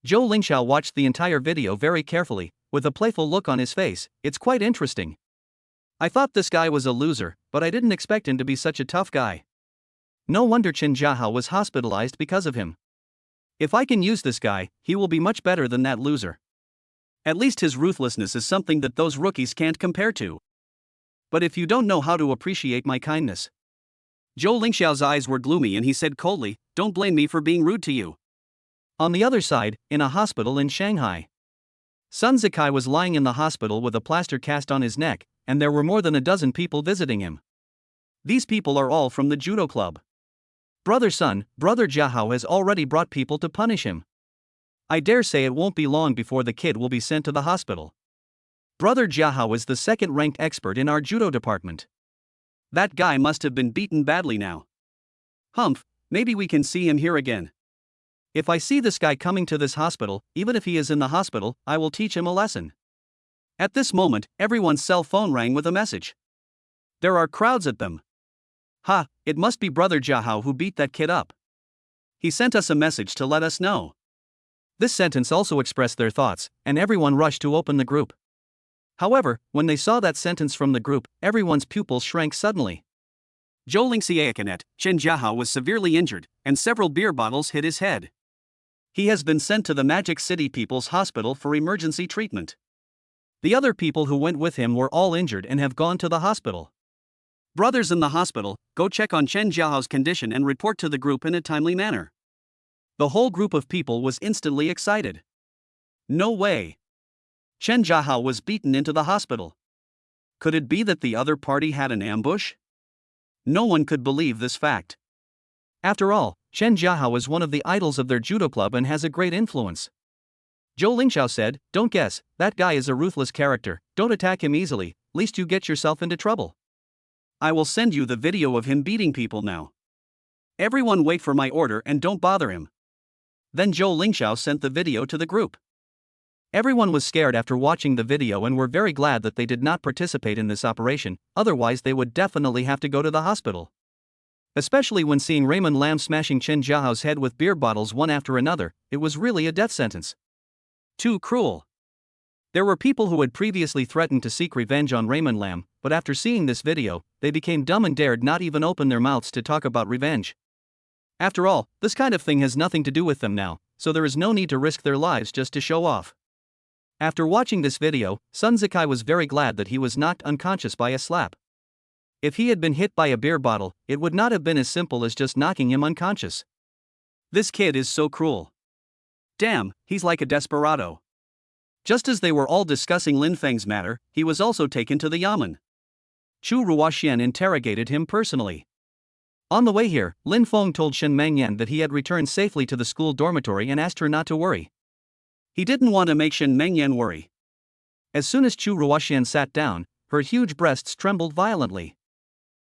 Zhou Lingxiao watched the entire video very carefully, with a playful look on his face. It's quite interesting. I thought this guy was a loser, but I didn't expect him to be such a tough guy. No wonder Chen Jiahao was hospitalized because of him. If I can use this guy, he will be much better than that loser. At least his ruthlessness is something that those rookies can't compare to. But if you don't know how to appreciate my kindness. Zhou Lingxiao's eyes were gloomy and he said coldly, don't blame me for being rude to you. On the other side, in a hospital in Shanghai. Sun Zikai was lying in the hospital with a plaster cast on his neck, and there were more than a dozen people visiting him. These people are all from the judo club. Brother Sun, Brother Jiahao has already brought people to punish him. I dare say it won't be long before the kid will be sent to the hospital. Brother Jiahao is the second-ranked expert in our judo department. That guy must have been beaten badly now. Humph, maybe we can see him here again. If I see this guy coming to this hospital, even if he is in the hospital, I will teach him a lesson. At this moment, everyone's cell phone rang with a message. There are crowds at them. Ha, it must be Brother Jiahao who beat that kid up. He sent us a message to let us know. This sentence also expressed their thoughts, and everyone rushed to open the group. However, when they saw that sentence from the group, everyone's pupils shrank suddenly. Zhou Lingxiaokanet, Chen Jiahao was severely injured, and several beer bottles hit his head. He has been sent to the Magic City People's Hospital for emergency treatment. The other people who went with him were all injured and have gone to the hospital. Brothers in the hospital, go check on Chen Jiahao's condition and report to the group in a timely manner. The whole group of people was instantly excited. No way. Chen Jiahao was beaten into the hospital. Could it be that the other party had an ambush? No one could believe this fact. After all, Chen Jiahao is one of the idols of their judo club and has a great influence. Zhou Lingxiao said, don't guess, that guy is a ruthless character, don't attack him easily, lest you get yourself into trouble. I will send you the video of him beating people now. Everyone wait for my order and don't bother him. Then Zhou Lingxiao sent the video to the group. Everyone was scared after watching the video and were very glad that they did not participate in this operation, otherwise they would definitely have to go to the hospital. Especially when seeing Raymond Lam smashing Chen Jiahao's head with beer bottles one after another, it was really a death sentence. Too cruel. There were people who had previously threatened to seek revenge on Raymond Lam, but after seeing this video, they became dumb and dared not even open their mouths to talk about revenge. After all, this kind of thing has nothing to do with them now, so there is no need to risk their lives just to show off. After watching this video, Sun Zikai was very glad that he was knocked unconscious by a slap. If he had been hit by a beer bottle, it would not have been as simple as just knocking him unconscious. This kid is so cruel. Damn, he's like a desperado. Just as they were all discussing Lin Feng's matter, he was also taken to the yamen. Chu Ruoxian interrogated him personally. On the way here, Lin Fong told Shen Mengyan that he had returned safely to the school dormitory and asked her not to worry. He didn't want to make Shen Mengyan worry. As soon as Chu Ruoxian sat down, her huge breasts trembled violently.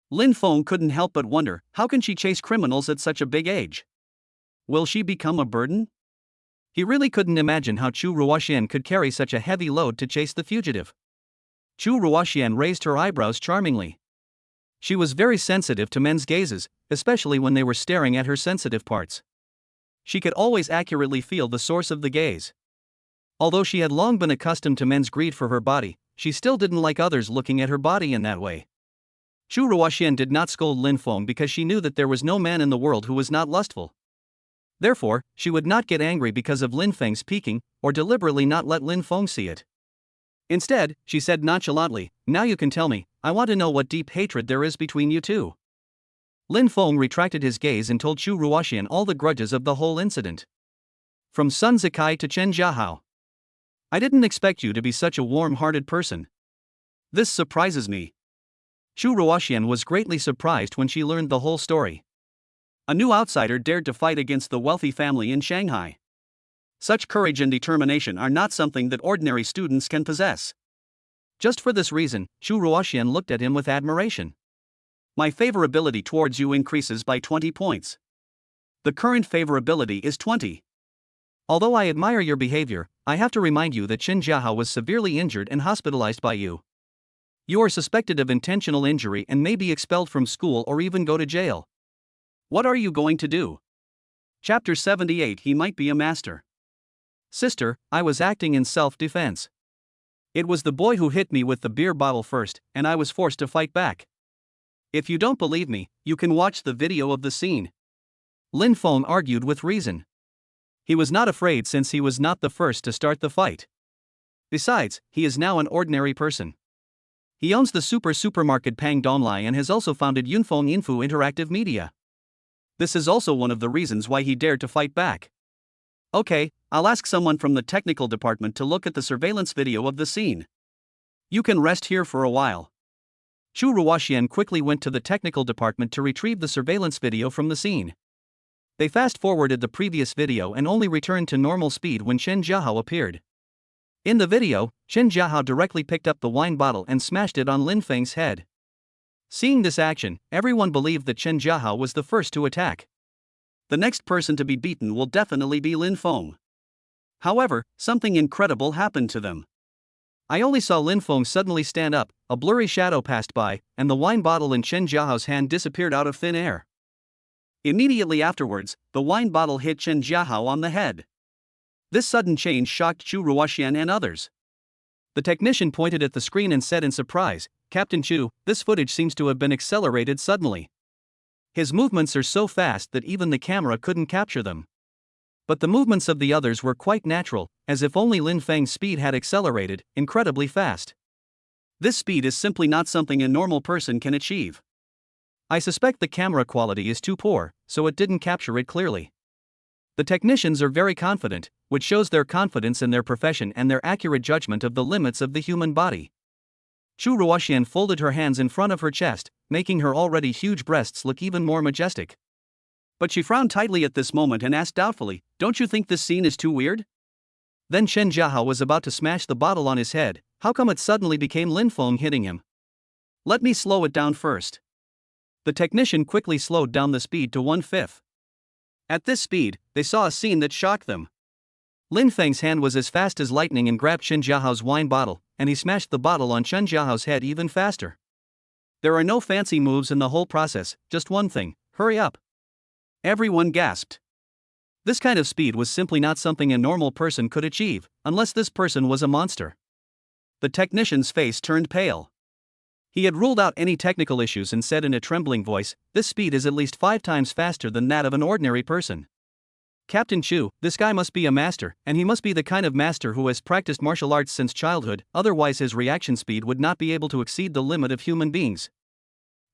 Lin Fong couldn't help but wonder, how can she chase criminals at such a big age? Will she become a burden? He really couldn't imagine how Chu Ruoxian could carry such a heavy load to chase the fugitive. Chu Ruoxian raised her eyebrows charmingly. She was very sensitive to men's gazes, especially when they were staring at her sensitive parts. She could always accurately feel the source of the gaze. Although she had long been accustomed to men's greed for her body, she still didn't like others looking at her body in that way. Chu Ruoxian did not scold Lin Fong because she knew that there was no man in the world who was not lustful. Therefore, she would not get angry because of Lin Feng's peeking, or deliberately not let Lin Fong see it. Instead, she said nonchalantly, "Now you can tell me, I want to know what deep hatred there is between you two." Lin Fong retracted his gaze and told Chu Ruoxian all the grudges of the whole incident. From Sun Zikai to Chen Jiahao. I didn't expect you to be such a warm-hearted person. This surprises me. Chu Ruoxian was greatly surprised when she learned the whole story. A new outsider dared to fight against the wealthy family in Shanghai. Such courage and determination are not something that ordinary students can possess. Just for this reason, Chu Ruoxian looked at him with admiration. My favorability towards you increases by 20 points. The current favorability is 20. Although I admire your behavior, I have to remind you that Chen Jiahao was severely injured and hospitalized by you. You are suspected of intentional injury and may be expelled from school or even go to jail. What are you going to do? Chapter 78. He might be a master. Sister, I was acting in self-defense. It was the boy who hit me with the beer bottle first, and I was forced to fight back. If you don't believe me, you can watch the video of the scene. Lin Fong argued with reason. He was not afraid since he was not the first to start the fight. Besides, he is now an ordinary person. He owns the supermarket Pang Donglai and has also founded Yunfeng Info Interactive Media. This is also one of the reasons why he dared to fight back. Okay, I'll ask someone from the technical department to look at the surveillance video of the scene. You can rest here for a while. Chu Ruoxian quickly went to the technical department to retrieve the surveillance video from the scene. They fast-forwarded the previous video and only returned to normal speed when Chen Jiahao appeared. In the video, Chen Jiahao directly picked up the wine bottle and smashed it on Lin Feng's head. Seeing this action, everyone believed that Chen Jiahao was the first to attack. The next person to be beaten will definitely be Lin Fong. However, something incredible happened to them. I only saw Lin Fong suddenly stand up, a blurry shadow passed by, and the wine bottle in Chen Jiahao's hand disappeared out of thin air. Immediately afterwards, the wine bottle hit Chen Jiahao on the head. This sudden change shocked Chu Ruoxian and others. The technician pointed at the screen and said in surprise, "Captain Chu, this footage seems to have been accelerated suddenly. His movements are so fast that even the camera couldn't capture them." But the movements of the others were quite natural, as if only Lin Feng's speed had accelerated, incredibly fast. This speed is simply not something a normal person can achieve. I suspect the camera quality is too poor, so it didn't capture it clearly. The technicians are very confident, which shows their confidence in their profession and their accurate judgment of the limits of the human body. Chu Ruoxian folded her hands in front of her chest, making her already huge breasts look even more majestic. But she frowned tightly at this moment and asked doubtfully, "Don't you think this scene is too weird?" Then Chen Jiahao was about to smash the bottle on his head. How come it suddenly became Lin Fong hitting him? Let me slow it down first. The technician quickly slowed down the speed to 1/5. At this speed, they saw a scene that shocked them. Lin Feng's hand was as fast as lightning and grabbed Chen Jiahao's wine bottle, and he smashed the bottle on Chen Jiahao's head even faster. There are no fancy moves in the whole process, just one thing: hurry up. Everyone gasped. This kind of speed was simply not something a normal person could achieve, unless this person was a monster. The technician's face turned pale. He had ruled out any technical issues and said in a trembling voice, "This speed is at least 5 times faster than that of an ordinary person. Captain Chu, this guy must be a master, and he must be the kind of master who has practiced martial arts since childhood, otherwise his reaction speed would not be able to exceed the limit of human beings."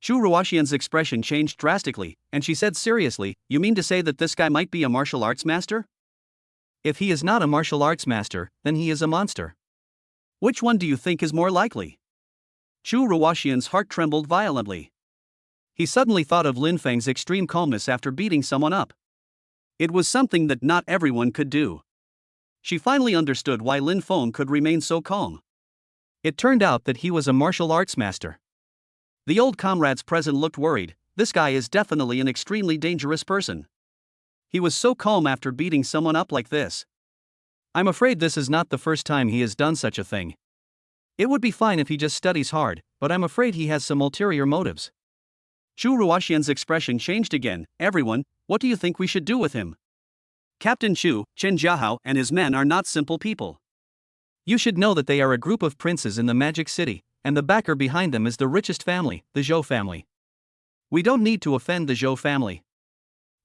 Chu Ruoxian's expression changed drastically, and she said seriously, "You mean to say that this guy might be a martial arts master?" "If he is not a martial arts master, then he is a monster." "Which one do you think is more likely?" Chu Ruoxian's heart trembled violently. He suddenly thought of Lin Feng's extreme calmness after beating someone up. It was something that not everyone could do. She finally understood why Lin Fong could remain so calm. It turned out that he was a martial arts master. The old comrades present looked worried. This guy is definitely an extremely dangerous person. He was so calm after beating someone up like this. I'm afraid this is not the first time he has done such a thing. It would be fine if he just studies hard, but I'm afraid he has some ulterior motives. Chu Ruoxian's expression changed again. "Everyone, what do you think we should do with him? Captain Chu, Chen Jiahao, and his men are not simple people. You should know that they are a group of princes in the Magic City, and the backer behind them is the richest family, the Zhou family. We don't need to offend the Zhou family.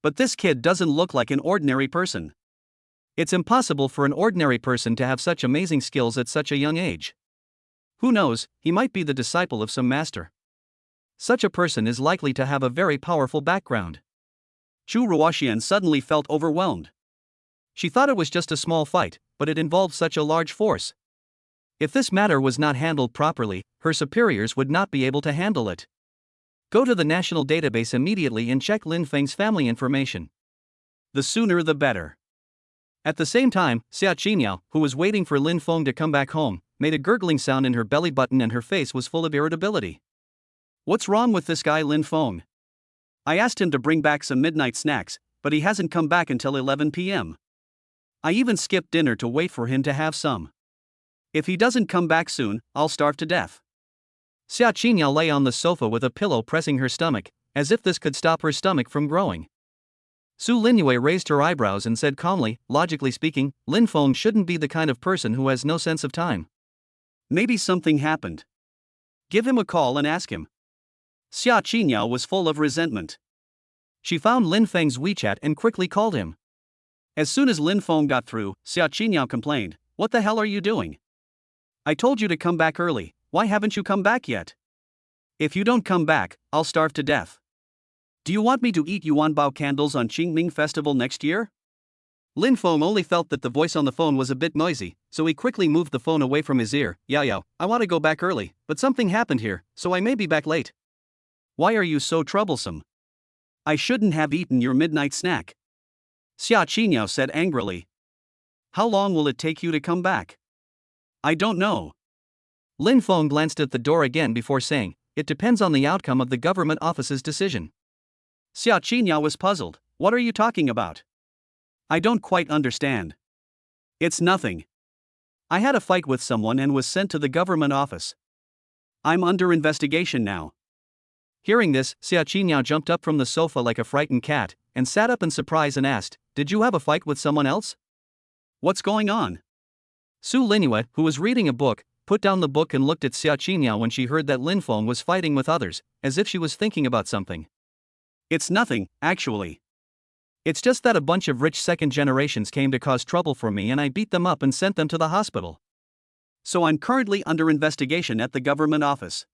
But this kid doesn't look like an ordinary person. It's impossible for an ordinary person to have such amazing skills at such a young age. Who knows, he might be the disciple of some master. Such a person is likely to have a very powerful background." Chu Ruoxian suddenly felt overwhelmed. She thought it was just a small fight, but it involved such a large force. If this matter was not handled properly, her superiors would not be able to handle it. Go to the national database immediately and check Lin Feng's family information. The sooner the better. At the same time, Xia Qiniao, who was waiting for Lin Fong to come back home, made a gurgling sound in her belly button and her face was full of irritability. "What's wrong with this guy Lin Fong? I asked him to bring back some midnight snacks, but he hasn't come back until 11 p.m. I even skipped dinner to wait for him to have some. If he doesn't come back soon, I'll starve to death." Xia Qiniao lay on the sofa with a pillow pressing her stomach, as if this could stop her stomach from growing. Su Linua raised her eyebrows and said calmly, "Logically speaking, Lin Fong shouldn't be the kind of person who has no sense of time. Maybe something happened. Give him a call and ask him." Xia Qiniao was full of resentment. She found Lin Feng's WeChat and quickly called him. As soon as Lin Fong got through, Xia Qiniao complained, "What the hell are you doing? I told you to come back early, why haven't you come back yet? If you don't come back, I'll starve to death. Do you want me to eat yuanbao candles on Qingming Festival next year?" Lin Fong only felt that the voice on the phone was a bit noisy, so he quickly moved the phone away from his ear. "Yao, I want to go back early, but something happened here, so I may be back late." "Why are you so troublesome? I shouldn't have eaten your midnight snack," Xia Qiniao said angrily. "How long will it take you to come back?" "I don't know." Lin Fong glanced at the door again before saying, "It depends on the outcome of the government office's decision." Xia Qiniao was puzzled. "What are you talking about? I don't quite understand." "It's nothing. I had a fight with someone and was sent to the government office. I'm under investigation now." Hearing this, Xia Qiniao jumped up from the sofa like a frightened cat, and sat up in surprise and asked, "Did you have a fight with someone else? What's going on?" Su Linua, who was reading a book, put down the book and looked at Xia Qiniao when she heard that Lin Fong was fighting with others, as if she was thinking about something. "It's nothing, actually. It's just that a bunch of rich second generations came to cause trouble for me and I beat them up and sent them to the hospital. So I'm currently under investigation at the government office.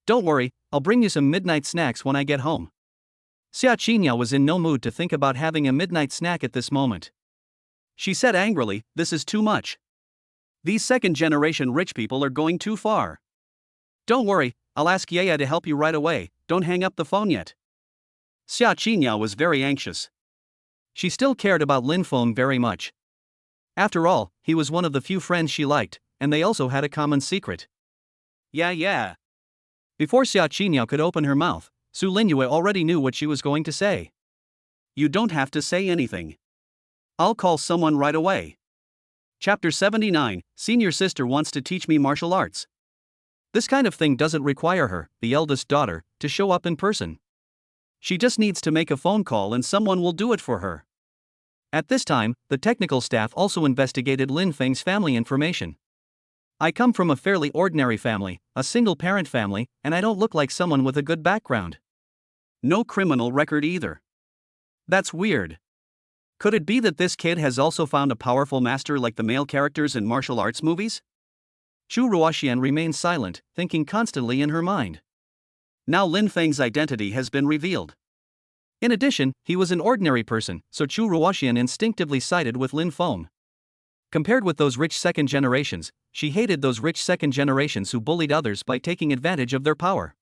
Don't worry, I'll bring you some midnight snacks when I get home." Xia Qiniao was in no mood to think about having a midnight snack at this moment. She said angrily, "This is too much. These second generation rich people are going too far. Don't worry, I'll ask Yaya to help you right away, don't hang up the phone yet." Xia Qiniao was very anxious. She still cared about Lin Fong very much. After all, he was one of the few friends she liked, and they also had a common secret. Yeah. Before Xia Qiniao could open her mouth, Su Linua already knew what she was going to say. "You don't have to say anything. I'll call someone right away." Chapter 79, Senior Sister Wants to Teach Me Martial Arts. This kind of thing doesn't require her, the eldest daughter, to show up in person. She just needs to make a phone call and someone will do it for her. At this time, the technical staff also investigated Lin Feng's family information. I come from a fairly ordinary family, a single-parent family, and I don't look like someone with a good background. No criminal record either. That's weird. Could it be that this kid has also found a powerful master like the male characters in martial arts movies? Chu Ruoxian remained silent, thinking constantly in her mind. Now Lin Feng's identity has been revealed. In addition, he was an ordinary person, so Chu Ruoxian instinctively sided with Lin Fong. Compared with those rich second generations, she hated those rich second generations who bullied others by taking advantage of their power.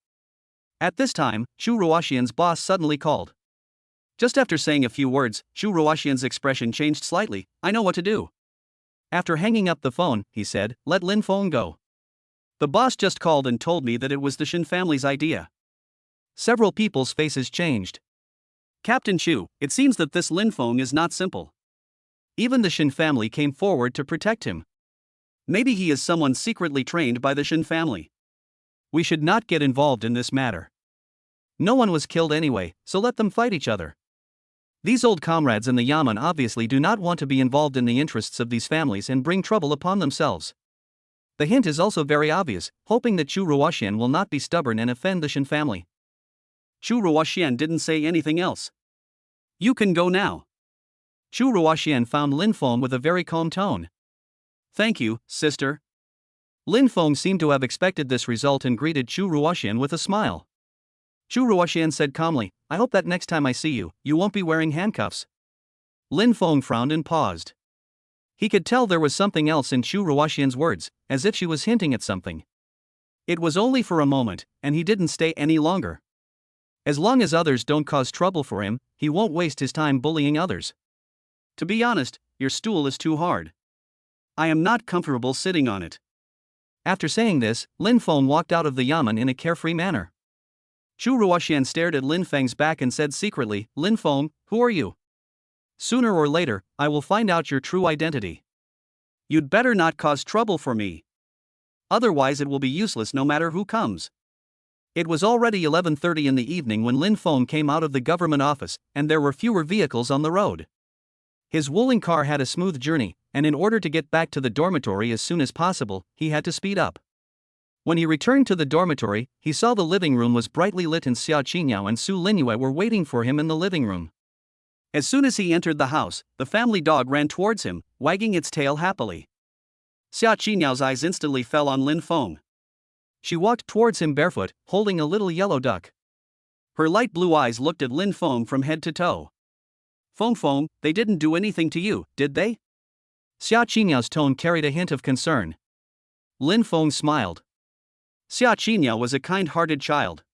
At this time, Chu Ruoxian's boss suddenly called. Just after saying a few words, Chu Ruoxian's expression changed slightly. I know what to do. After hanging up the phone, he said, let Lin Fong go. The boss just called and told me that it was the Shin family's idea. Several people's faces changed. Captain Chu, it seems that this Lin Fong is not simple. Even the Shin family came forward to protect him. Maybe he is someone secretly trained by the Shin family. We should not get involved in this matter. No one was killed anyway, so let them fight each other. These old comrades in the Yamen obviously do not want to be involved in the interests of these families and bring trouble upon themselves. The hint is also very obvious, hoping that Chu Ruoxian will not be stubborn and offend the Shin family. Chu Ruoxian didn't say anything else. You can go now. Chu Ruoxian found Lin Fong with a very calm tone. Thank you, sister. Lin Fong seemed to have expected this result and greeted Chu Ruoxian with a smile. Chu Ruoxian said calmly, I hope that next time I see you, you won't be wearing handcuffs. Lin Fong frowned and paused. He could tell there was something else in Chu Ruoxian's words, as if she was hinting at something. It was only for a moment, and he didn't stay any longer. As long as others don't cause trouble for him, he won't waste his time bullying others. To be honest, your stool is too hard. I am not comfortable sitting on it. After saying this, Lin Fong walked out of the Yamen in a carefree manner. Chu Ruoxian stared at Lin Feng's back and said secretly, Lin Fong, who are you? Sooner or later, I will find out your true identity. You'd better not cause trouble for me. Otherwise it will be useless no matter who comes. It was already 11:30 in the evening when Lin Fong came out of the government office, and there were fewer vehicles on the road. His Wuling car had a smooth journey, and in order to get back to the dormitory as soon as possible, he had to speed up. When he returned to the dormitory, he saw the living room was brightly lit and Xia Qiniao and Su Linua were waiting for him in the living room. As soon as he entered the house, the family dog ran towards him, wagging its tail happily. Xia Qiniao's eyes instantly fell on Lin Fong. She walked towards him barefoot, holding a little yellow duck. Her light blue eyes looked at Lin Fong from head to toe. Fong, they didn't do anything to you, did they? Xia Qiniao's tone carried a hint of concern. Lin Fong smiled. Xia Qiniao was a kind-hearted child.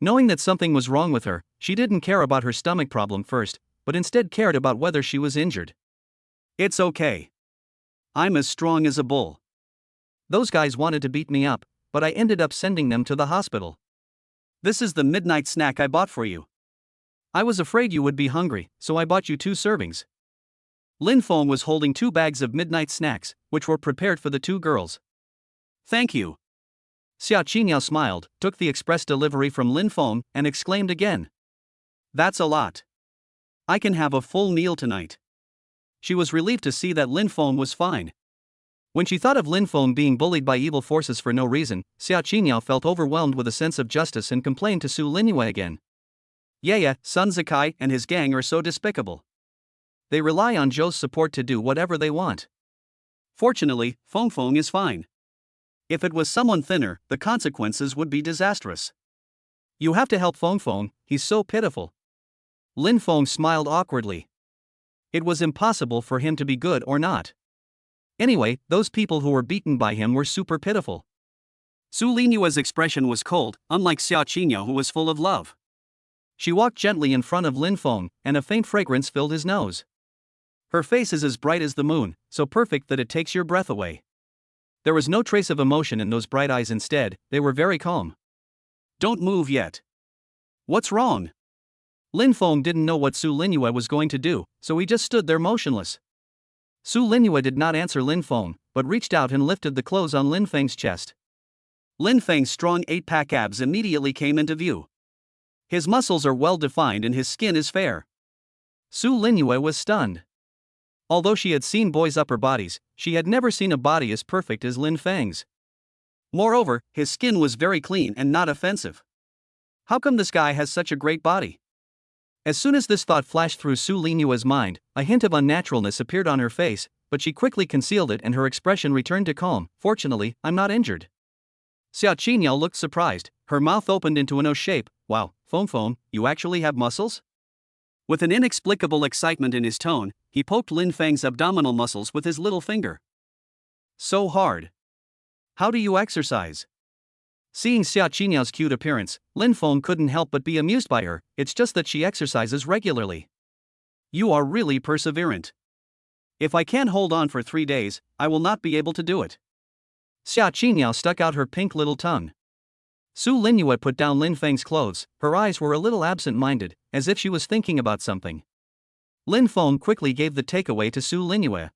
Knowing that something was wrong with her, she didn't care about her stomach problem first, but instead cared about whether she was injured. It's okay. I'm as strong as a bull. Those guys wanted to beat me up, but I ended up sending them to the hospital. This is the midnight snack I bought for you. I was afraid you would be hungry, so I bought you 2 servings. Lin Fong was holding 2 bags of midnight snacks, which were prepared for the 2 girls. Thank you. Xia Qiniao smiled, took the express delivery from Lin Fong, and exclaimed again. That's a lot. I can have a full meal tonight. She was relieved to see that Lin Fong was fine. When she thought of Lin Fong being bullied by evil forces for no reason, Xia Qiniao felt overwhelmed with a sense of justice and complained to Su Linua again. Yeah, Sun Zikai and his gang are so despicable. They rely on Zhou's support to do whatever they want. Fortunately, Fong is fine. If it was someone thinner, the consequences would be disastrous. You have to help Fong, he's so pitiful. Lin Fong smiled awkwardly. It was impossible for him to be good or not. Anyway, those people who were beaten by him were super pitiful. Su Linua's expression was cold, unlike Xia Qiniao who was full of love. She walked gently in front of Lin Fong, and a faint fragrance filled his nose. Her face is as bright as the moon, so perfect that it takes your breath away. There was no trace of emotion in those bright eyes. Instead, they were very calm. Don't move yet. What's wrong? Lin Fong didn't know what Su Linua was going to do, so he just stood there motionless. Su Linua did not answer Lin Fong, but reached out and lifted the clothes on Lin Feng's chest. Lin Feng's strong 8-pack abs immediately came into view. His muscles are well defined and his skin is fair. Su Linua was stunned. Although she had seen boys' upper bodies, she had never seen a body as perfect as Lin Feng's. Moreover, his skin was very clean and not offensive. How come this guy has such a great body? As soon as this thought flashed through Su Linua's mind, a hint of unnaturalness appeared on her face, but she quickly concealed it and her expression returned to calm. Fortunately, I'm not injured. Xia Qiniao looked surprised, her mouth opened into an O shape. Wow, Fong, you actually have muscles? With an inexplicable excitement in his tone, he poked Lin Feng's abdominal muscles with his little finger. So hard. How do you exercise? Seeing Xia Qiniao's cute appearance, Lin Fong couldn't help but be amused by her. It's just that she exercises regularly. You are really perseverant. If I can't hold on for 3 days, I will not be able to do it. Xia Qiniao stuck out her pink little tongue. Su Linua put down Lin Feng's clothes, her eyes were a little absent-minded, as if she was thinking about something. Lin Fong quickly gave the takeaway to Su Linua.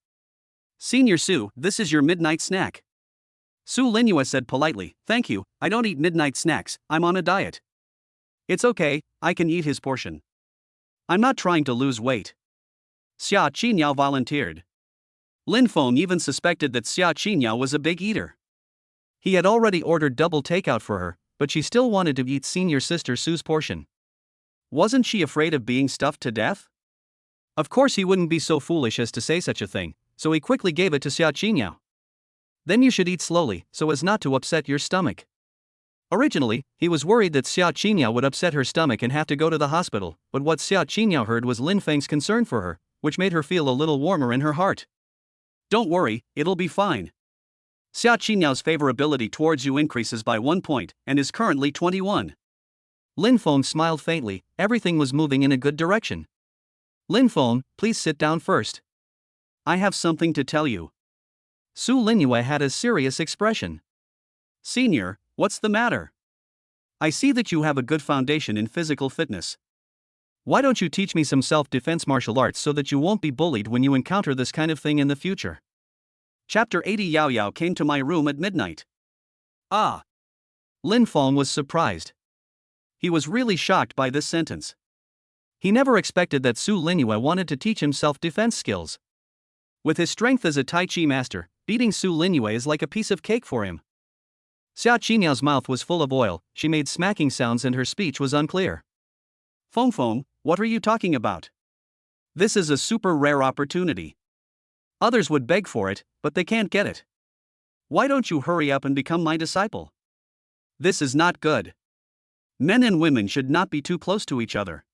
Senior Su, this is your midnight snack. Su Linua said politely, thank you, I don't eat midnight snacks, I'm on a diet. It's okay, I can eat his portion. I'm not trying to lose weight. Xia Qiniao volunteered. Lin Fong even suspected that Xia Qiniao was a big eater. He had already ordered double takeout for her, but she still wanted to eat senior sister Su's portion. Wasn't she afraid of being stuffed to death? Of course he wouldn't be so foolish as to say such a thing, so he quickly gave it to Xia Qiniao. Then you should eat slowly, so as not to upset your stomach. Originally, he was worried that Xia Qiniao would upset her stomach and have to go to the hospital, but what Xia Qiniao heard was Lin Feng's concern for her, which made her feel a little warmer in her heart. Don't worry, it'll be fine. Xia Qiniao's favorability towards you increases by 1 point, and is currently 21. Lin Fong smiled faintly, everything was moving in a good direction. Lin Fong, please sit down first. I have something to tell you. Su Linua had a serious expression. Senior, what's the matter? I see that you have a good foundation in physical fitness. Why don't you teach me some self-defense martial arts so that you won't be bullied when you encounter this kind of thing in the future? Chapter 80 Yao Yao came to my room at midnight. Ah! Lin Fong was surprised. He was really shocked by this sentence. He never expected that Su Linua wanted to teach him self-defense skills. With his strength as a Tai Chi master, beating Su Linua is like a piece of cake for him. Xia Qiniao's mouth was full of oil, she made smacking sounds and her speech was unclear. Fong, what are you talking about? This is a super rare opportunity. Others would beg for it, but they can't get it. Why don't you hurry up and become my disciple? This is not good. Men and women should not be too close to each other.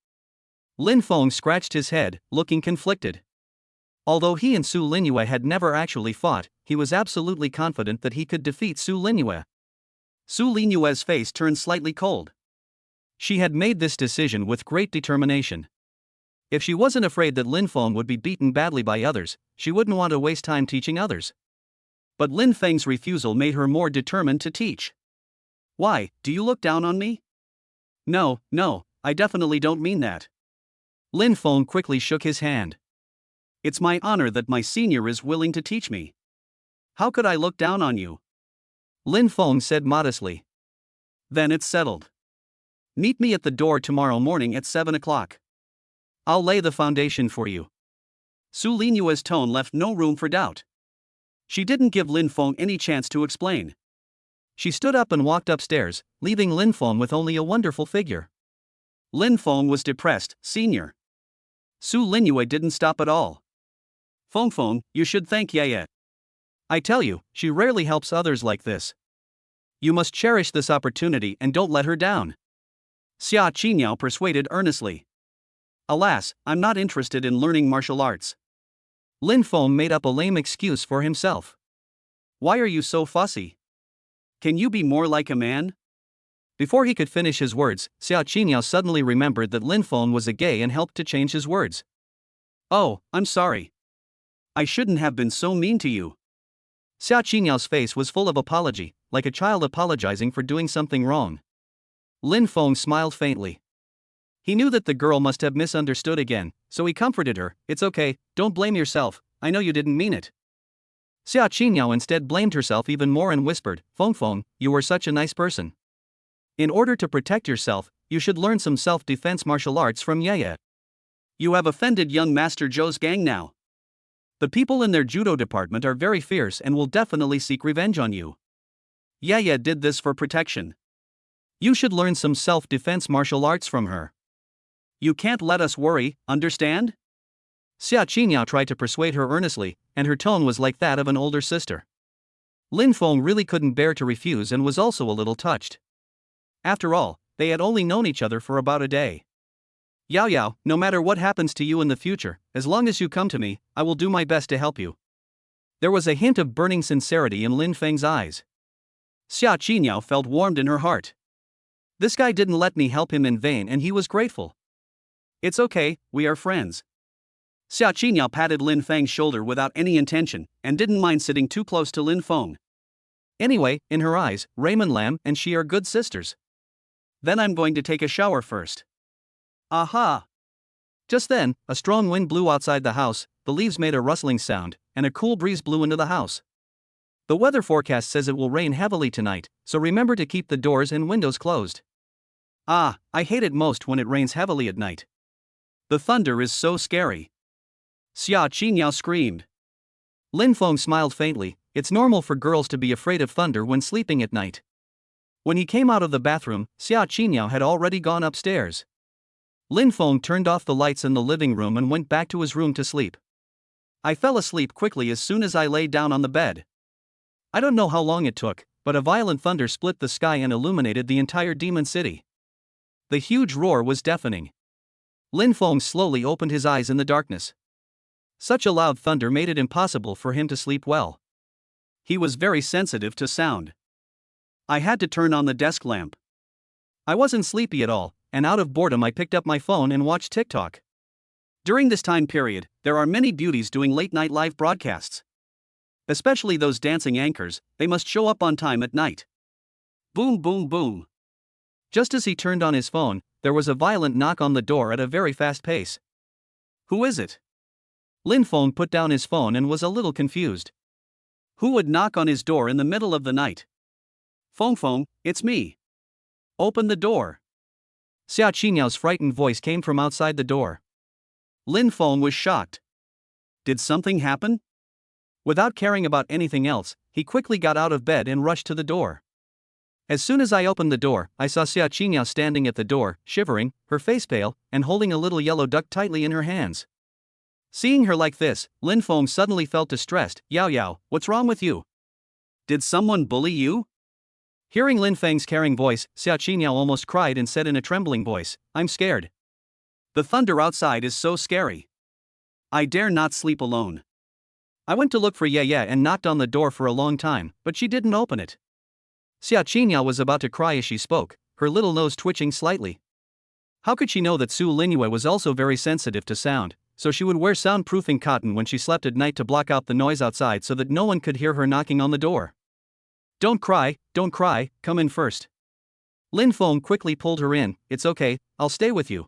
Lin Fong scratched his head, looking conflicted. Although he and Su Linua had never actually fought, he was absolutely confident that he could defeat Su Linua. Su Linua's face turned slightly cold. She had made this decision with great determination. If she wasn't afraid that Lin Fong would be beaten badly by others, she wouldn't want to waste time teaching others. But Lin Feng's refusal made her more determined to teach. Why, do you look down on me? No, I definitely don't mean that. Lin Fong quickly shook his hand. It's my honor that my senior is willing to teach me. How could I look down on you? Lin Fong said modestly. Then it's settled. Meet me at the door tomorrow morning at 7 o'clock. I'll lay the foundation for you. Su Linua's tone left no room for doubt. She didn't give Lin Fong any chance to explain. She stood up and walked upstairs, leaving Lin Fong with only a wonderful figure. Lin Fong was depressed, senior. Su Linua didn't stop at all. Fong, you should thank Yaya. I tell you, she rarely helps others like this. You must cherish this opportunity and don't let her down. Xia Qiniao persuaded earnestly. Alas, I'm not interested in learning martial arts. Lin Fong made up a lame excuse for himself. Why are you so fussy? Can you be more like a man? Before he could finish his words, Xia Qiniao suddenly remembered that Lin Fong was a gay and helped to change his words. Oh, I'm sorry. I shouldn't have been so mean to you. Xia Qiniao's face was full of apology, like a child apologizing for doing something wrong. Lin Fong smiled faintly. He knew that the girl must have misunderstood again, so he comforted her. It's okay, don't blame yourself, I know you didn't mean it. Xia Qiniao instead blamed herself even more and whispered, Fong, you were such a nice person. In order to protect yourself, you should learn some self-defense martial arts from Yacht. You have offended young Master Joe's gang now. The people in their judo department are very fierce and will definitely seek revenge on you. Yacht did this for protection. You should learn some self-defense martial arts from her. You can't let us worry, understand? Xia Qingyao tried to persuade her earnestly, and her tone was like that of an older sister. Lin Fong really couldn't bear to refuse and was also a little touched. After all, they had only known each other for about a day. Yao Yao, no matter what happens to you in the future, as long as you come to me, I will do my best to help you. There was a hint of burning sincerity in Lin Feng's eyes. Xia Qingyao felt warmed in her heart. This guy didn't let me help him in vain and he was grateful. It's okay, we are friends. Xia Qingyao patted Lin Feng's shoulder without any intention, and didn't mind sitting too close to Lin Fong. Anyway, in her eyes, Raymond Lam and she are good sisters. Then I'm going to take a shower first. Aha! Just then, a strong wind blew outside the house, the leaves made a rustling sound, and a cool breeze blew into the house. The weather forecast says it will rain heavily tonight, so remember to keep the doors and windows closed. Ah, I hate it most when it rains heavily at night. The thunder is so scary. Xia Qingyao screamed. Lin Fong smiled faintly. It's normal for girls to be afraid of thunder when sleeping at night. When he came out of the bathroom, Xia Qingyao had already gone upstairs. Lin Fong turned off the lights in the living room and went back to his room to sleep. I fell asleep quickly as soon as I lay down on the bed. I don't know how long it took, but a violent thunder split the sky and illuminated the entire demon city. The huge roar was deafening. Lin Fong slowly opened his eyes in the darkness. Such a loud thunder made it impossible for him to sleep well. He was very sensitive to sound. I had to turn on the desk lamp. I wasn't sleepy at all, and out of boredom I picked up my phone and watched TikTok. During this time period, there are many beauties doing late-night live broadcasts. Especially those dancing anchors, they must show up on time at night. Boom boom boom. Just as he turned on his phone, there was a violent knock on the door at a very fast pace. Who is it? Lin Fong put down his phone and was a little confused. Who would knock on his door in the middle of the night? Fong, it's me. Open the door. Xia Qinyao's frightened voice came from outside the door. Lin Fong was shocked. Did something happen? Without caring about anything else, he quickly got out of bed and rushed to the door. As soon as I opened the door, I saw Xia Qingyao standing at the door, shivering, her face pale, and holding a little yellow duck tightly in her hands. Seeing her like this, Lin Fong suddenly felt distressed. Yao Yao, what's wrong with you? Did someone bully you? Hearing Lin Feng's caring voice, Xia Qingyao almost cried and said in a trembling voice, I'm scared. The thunder outside is so scary. I dare not sleep alone. I went to look for Yacht and knocked on the door for a long time, but she didn't open it. Xia Qingyao was about to cry as she spoke, her little nose twitching slightly. How could she know that Su Linua was also very sensitive to sound, so she would wear soundproofing cotton when she slept at night to block out the noise outside so that no one could hear her knocking on the door. Don't cry, come in first. Lin Fong quickly pulled her in. It's okay, I'll stay with you.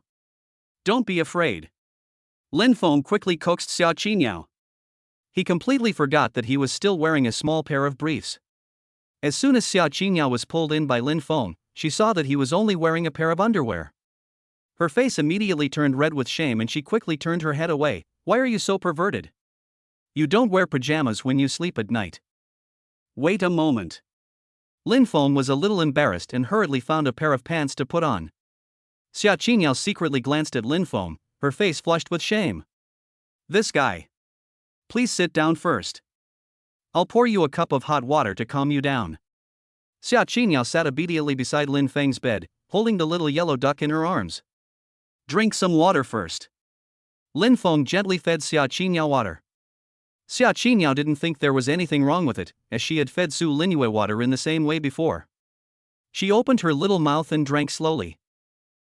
Don't be afraid. Lin Fong quickly coaxed Xia Qingyao. He completely forgot that he was still wearing a small pair of briefs. As soon as Xia Qingyao was pulled in by Lin Fong, she saw that he was only wearing a pair of underwear. Her face immediately turned red with shame and she quickly turned her head away. Why are you so perverted? You don't wear pajamas when you sleep at night. Wait a moment. Lin Fong was a little embarrassed and hurriedly found a pair of pants to put on. Xia Qingyao secretly glanced at Lin Fong, her face flushed with shame. This guy. Please sit down first. I'll pour you a cup of hot water to calm you down. Xia Qingyao sat obediently beside Lin Feng's bed, holding the little yellow duck in her arms. Drink some water first. Lin Fong gently fed Xia Qingyao water. Xia Qingyao didn't think there was anything wrong with it, as she had fed Su Linua water in the same way before. She opened her little mouth and drank slowly.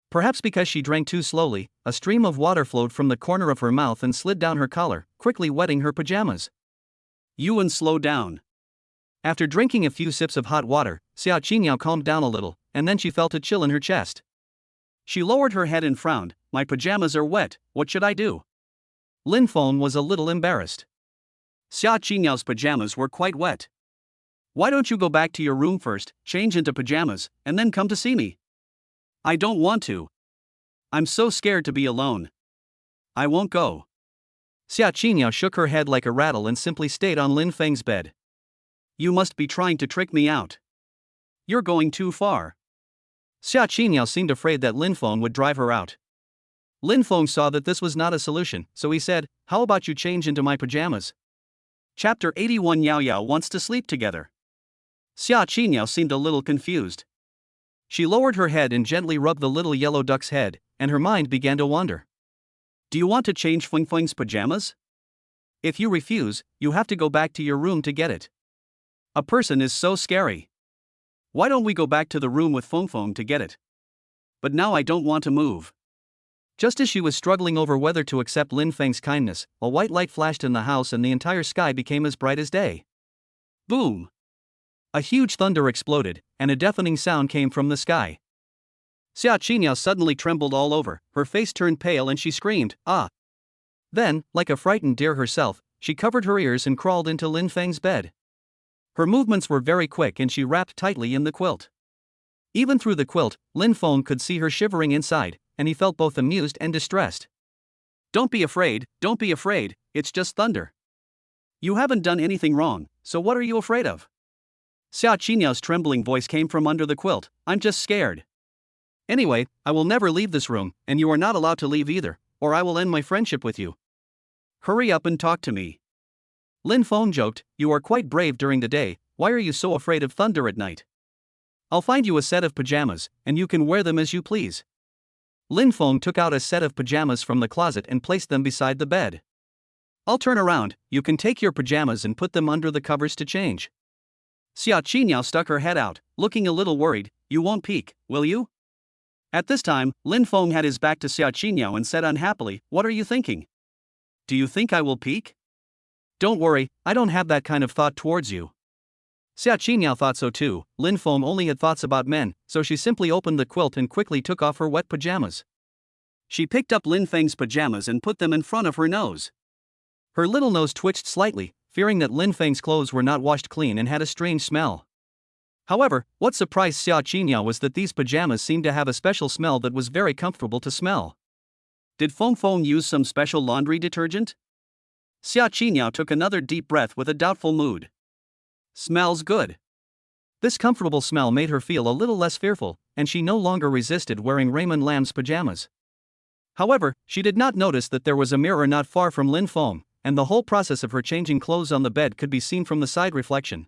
Perhaps because she drank too slowly, a stream of water flowed from the corner of her mouth and slid down her collar, quickly wetting her pajamas. Yuan, slow down. After drinking a few sips of hot water, Xia Qingyao calmed down a little, and then she felt a chill in her chest. She lowered her head and frowned. My pajamas are wet, what should I do? Lin Fong was a little embarrassed. Xia Qinyao's pajamas were quite wet. Why don't you go back to your room first, change into pajamas, and then come to see me? I don't want to. I'm so scared to be alone. I won't go. Xia Qiniao shook her head like a rattle and simply stayed on Lin Feng's bed. You must be trying to trick me out. You're going too far. Xia Qiniao seemed afraid that Lin Fong would drive her out. Lin Fong saw that this was not a solution, so he said, how about you change into my pajamas? Chapter 81 Yao Yao wants to sleep together. Xia Qiniao seemed a little confused. She lowered her head and gently rubbed the little yellow duck's head, and her mind began to wander. Do you want to change Feng Feng's pajamas? If you refuse, you have to go back to your room to get it. A person is so scary. Why don't we go back to the room with Feng Feng to get it? But now I don't want to move. Just as she was struggling over whether to accept Lin Feng's kindness, a white light flashed in the house and the entire sky became as bright as day. Boom! A huge thunder exploded, and a deafening sound came from the sky. Xia Qiniao suddenly trembled all over, her face turned pale and she screamed, ah! Then, like a frightened deer herself, she covered her ears and crawled into Lin Feng's bed. Her movements were very quick and she wrapped tightly in the quilt. Even through the quilt, Lin Fong could see her shivering inside, and he felt both amused and distressed. Don't be afraid, it's just thunder. You haven't done anything wrong, so what are you afraid of? Xia Qiniao's trembling voice came from under the quilt, I'm just scared. Anyway, I will never leave this room, and you are not allowed to leave either, or I will end my friendship with you. Hurry up and talk to me. Lin Fong joked, you are quite brave during the day, why are you so afraid of thunder at night? I'll find you a set of pajamas, and you can wear them as you please. Lin Fong took out a set of pajamas from the closet and placed them beside the bed. I'll turn around, you can take your pajamas and put them under the covers to change. Xia Qiniao stuck her head out, looking a little worried, you won't peek, will you? At this time, Lin Fong had his back to Xia Qiniao and said unhappily, what are you thinking? Do you think I will peek? Don't worry, I don't have that kind of thought towards you. Xia Qiniao thought so too. Lin Fong only had thoughts about men, so she simply opened the quilt and quickly took off her wet pajamas. She picked up Lin Feng's pajamas and put them in front of her nose. Her little nose twitched slightly, fearing that Lin Feng's clothes were not washed clean and had a strange smell. However, what surprised Xia Qiniao was that these pajamas seemed to have a special smell that was very comfortable to smell. Did Feng Feng use some special laundry detergent? Xia Qiniao took another deep breath with a doubtful mood. Smells good. This comfortable smell made her feel a little less fearful, and she no longer resisted wearing Raymond Lam's pajamas. However, she did not notice that there was a mirror not far from Lin Fong, and the whole process of her changing clothes on the bed could be seen from the side reflection.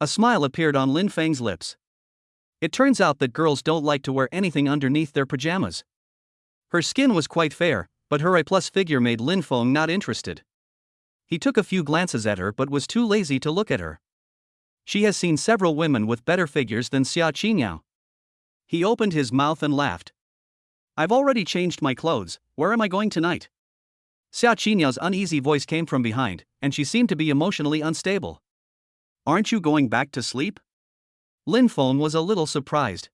A smile appeared on Lin Feng's lips. It turns out that girls don't like to wear anything underneath their pajamas. Her skin was quite fair, but her A+ figure made Lin Fong not interested. He took a few glances at her but was too lazy to look at her. She has seen several women with better figures than Xia Qiniao. He opened his mouth and laughed. I've already changed my clothes, where am I going tonight? Xia Qiniao's uneasy voice came from behind, and she seemed to be emotionally unstable. Aren't you going back to sleep? Lin Fong was a little surprised.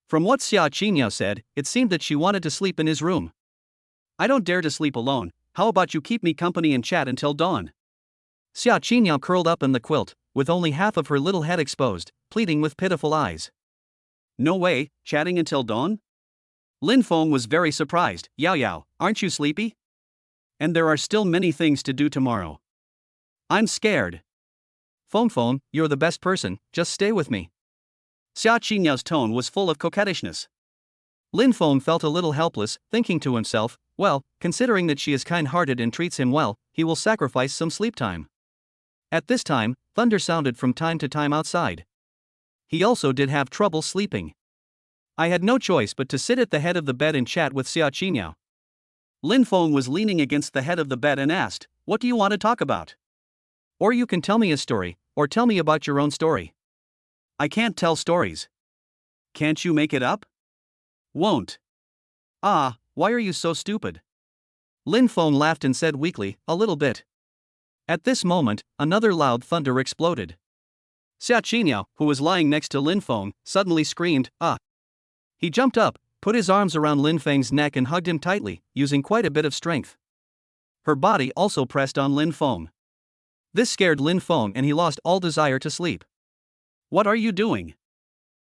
From what Xia Qiniao said, it seemed that she wanted to sleep in his room. I don't dare to sleep alone, how about you keep me company and chat until dawn? Xia Qiniao curled up in the quilt, with only half of her little head exposed, pleading with pitiful eyes. No way, chatting until dawn? Lin Fong was very surprised. Yao Yao, aren't you sleepy? And there are still many things to do tomorrow. I'm scared. Fong Fong, you're the best person, just stay with me. Xia Qiniao's tone was full of coquettishness. Lin Fong felt a little helpless, thinking to himself, well, considering that she is kind-hearted and treats him well, he will sacrifice some sleep time. At this time, thunder sounded from time to time outside. He also did have trouble sleeping. I had no choice but to sit at the head of the bed and chat with Xia Qiniao. Lin Fong was leaning against the head of the bed and asked, what do you want to talk about? Or you can tell me a story, or tell me about your own story. I can't tell stories. Can't you make it up? Won't. Ah, why are you so stupid? Lin Fong laughed and said weakly, a little bit. At this moment, another loud thunder exploded. Xia Qiniao, who was lying next to Lin Fong, suddenly screamed, ah. He jumped up, put his arms around Lin Feng's neck and hugged him tightly, using quite a bit of strength. Her body also pressed on Lin Fong. This scared Lin Fong and he lost all desire to sleep. What are you doing?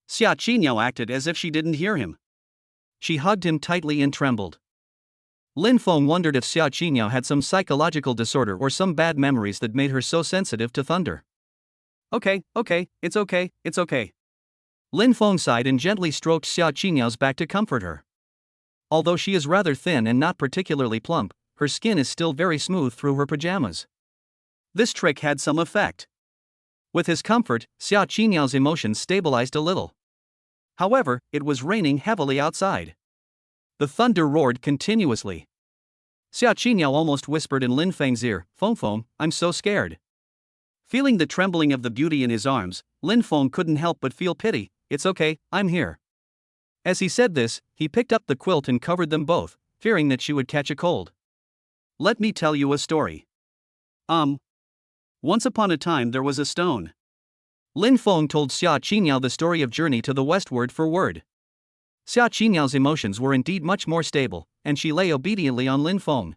Xia Qiniao acted as if she didn't hear him. She hugged him tightly and trembled. Lin Fong wondered if Xia Qiniao had some psychological disorder or some bad memories that made her so sensitive to thunder. Okay, it's okay. Lin Fong sighed and gently stroked Xia Qiniao's back to comfort her. Although she is rather thin and not particularly plump, her skin is still very smooth through her pajamas. This trick had some effect. With his comfort, Xia Qiniao's emotions stabilized a little. However, it was raining heavily outside. The thunder roared continuously. Xia Qiniao almost whispered in Lin Feng's ear, "Feng, I'm so scared." Feeling the trembling of the beauty in his arms, Lin Fong couldn't help but feel pity. "It's okay, I'm here." As he said this, he picked up the quilt and covered them both, fearing that she would catch a cold. "Let me tell you a story. Once upon a time there was a stone." Lin Fong told Xia Qiniao the story of journey to the west word for word. Xia Qiniao's emotions were indeed much more stable, and she lay obediently on Lin Fong.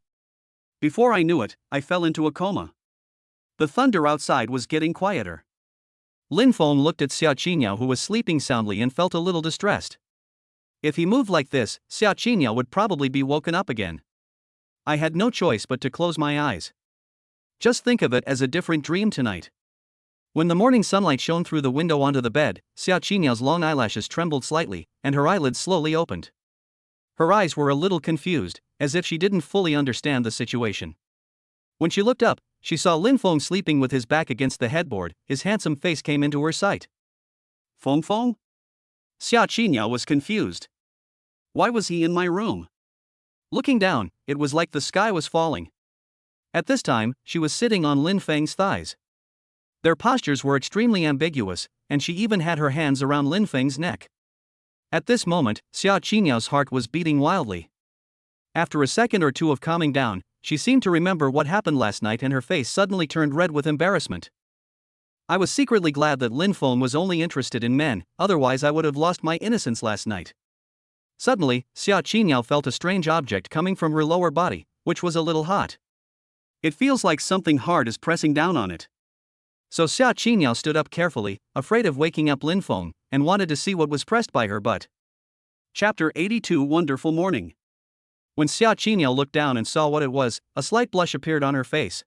"Before I knew it, I fell into a coma. The thunder outside was getting quieter." Lin Fong looked at Xia Qiniao, who was sleeping soundly, and felt a little distressed. If he moved like this, Xia Qiniao would probably be woken up again. "I had no choice but to close my eyes. Just think of it as a different dream tonight." When the morning sunlight shone through the window onto the bed, Xia Qiniao's long eyelashes trembled slightly, and her eyelids slowly opened. Her eyes were a little confused, as if she didn't fully understand the situation. When she looked up, she saw Lin Fong sleeping with his back against the headboard. His handsome face came into her sight. "Fong? Xia Qiniao was confused. Why was he in my room? Looking down, it was like the sky was falling. At this time, she was sitting on Lin Feng's thighs. Their postures were extremely ambiguous, and she even had her hands around Lin Feng's neck. At this moment, Xia Qiniao's heart was beating wildly. After a second or two of calming down, she seemed to remember what happened last night, and her face suddenly turned red with embarrassment. "I was secretly glad that Lin Fong was only interested in men, otherwise I would have lost my innocence last night." Suddenly, Xia Qiniao felt a strange object coming from her lower body, which was a little hot. "It feels like something hard is pressing down on it." So Xia Qiniao stood up carefully, afraid of waking up Lin Fong, and wanted to see what was pressed by her butt. Chapter 82 Wonderful Morning. When Xia Qiniao looked down and saw what it was, a slight blush appeared on her face.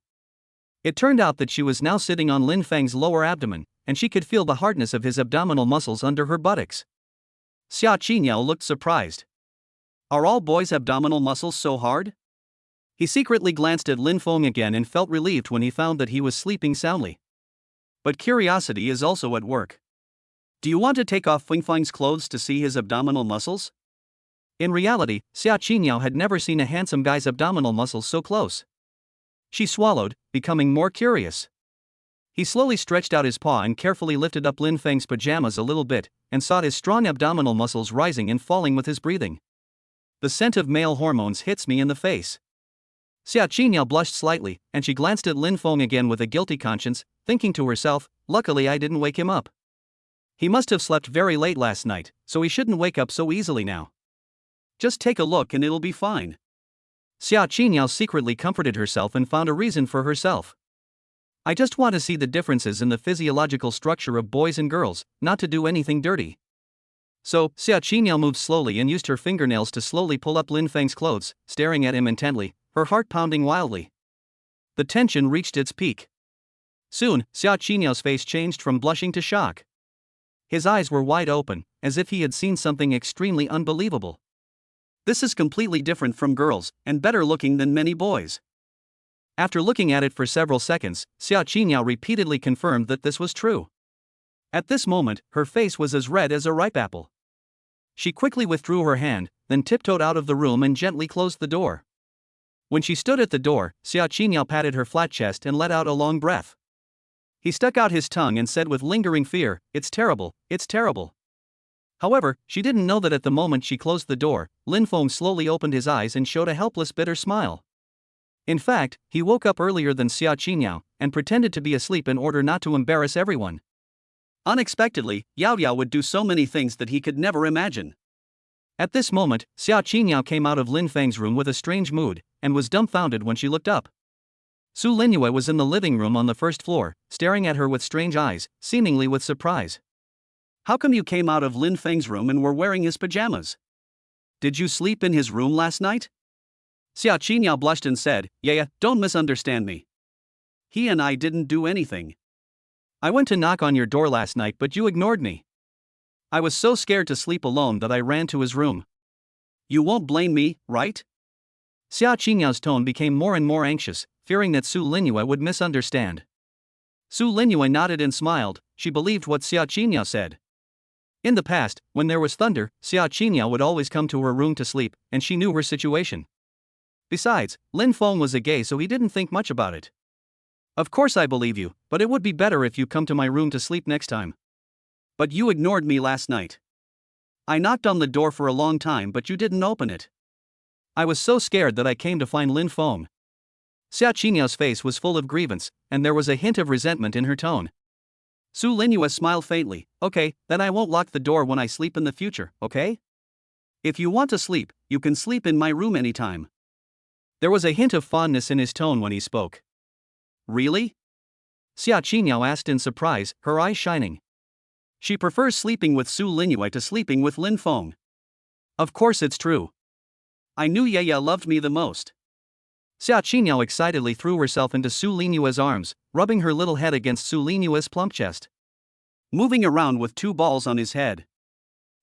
It turned out that she was now sitting on Lin Feng's lower abdomen, and she could feel the hardness of his abdominal muscles under her buttocks. Xia Qiniao looked surprised. "Are all boys' abdominal muscles so hard?" He secretly glanced at Lin Fong again and felt relieved when he found that he was sleeping soundly. But curiosity is also at work. "Do you want to take off Feng Feng's clothes to see his abdominal muscles?" In reality, Xia Qiniao had never seen a handsome guy's abdominal muscles so close. She swallowed, becoming more curious. He slowly stretched out his paw and carefully lifted up Lin Feng's pajamas a little bit, and saw his strong abdominal muscles rising and falling with his breathing. "The scent of male hormones hits me in the face." Xia Qiniao blushed slightly, and she glanced at Lin Fong again with a guilty conscience, thinking to herself, "Luckily I didn't wake him up. He must have slept very late last night, so he shouldn't wake up so easily now. Just take a look and it'll be fine." Xia Qiniao secretly comforted herself and found a reason for herself. "I just want to see the differences in the physiological structure of boys and girls, not to do anything dirty." So, Xia Qiniao moved slowly and used her fingernails to slowly pull up Lin Feng's clothes, staring at him intently, her heart pounding wildly. The tension reached its peak. Soon, Xia Qiniao's face changed from blushing to shock. His eyes were wide open, as if he had seen something extremely unbelievable. "This is completely different from girls, and better looking than many boys." After looking at it for several seconds, Xia Qiniao repeatedly confirmed that this was true. At this moment, her face was as red as a ripe apple. She quickly withdrew her hand, then tiptoed out of the room and gently closed the door. When she stood at the door, Xia Qiniao patted her flat chest and let out a long breath. He stuck out his tongue and said with lingering fear, "It's terrible, it's terrible." However, she didn't know that at the moment she closed the door, Lin Fong slowly opened his eyes and showed a helpless, bitter smile. In fact, he woke up earlier than Xia Qiniao, and pretended to be asleep in order not to embarrass everyone. Unexpectedly, Yao would do so many things that he could never imagine. At this moment, Xia Qiniao came out of Lin Feng's room with a strange mood, and was dumbfounded when she looked up. Su Linua was in the living room on the first floor, staring at her with strange eyes, seemingly with surprise. How come you came out of Lin Feng's room and were wearing his pajamas? Did you sleep in his room last night? Xia Qiniao blushed and said, Yeah, don't misunderstand me. He and I didn't do anything. I went to knock on your door last night but you ignored me. I was so scared to sleep alone that I ran to his room. You won't blame me, right? Xia Qiniao's tone became more and more anxious, fearing that Su Linua would misunderstand. Su Linua nodded and smiled. She believed what Xia Qiniao said. In the past, when there was thunder, Xia Qiniao would always come to her room to sleep, and she knew her situation. Besides, Lin Fong was a gay, so he didn't think much about it. Of course I believe you, but it would be better if you come to my room to sleep next time. But you ignored me last night. I knocked on the door for a long time but you didn't open it. I was so scared that I came to find Lin Fong. Xia Qiniao's face was full of grievance, and there was a hint of resentment in her tone. Su Linua smiled faintly. Okay, then I won't lock the door when I sleep in the future, okay? If you want to sleep, you can sleep in my room anytime. There was a hint of fondness in his tone when he spoke. Really? Xia Qiniao asked in surprise, her eyes shining. She prefers sleeping with Su Linua to sleeping with Lin Fong. Of course it's true. I knew Yaya loved me the most. Xia Qiniao excitedly threw herself into Su Linua's arms, rubbing her little head against Su Linua's plump chest. Moving around with two balls on his head.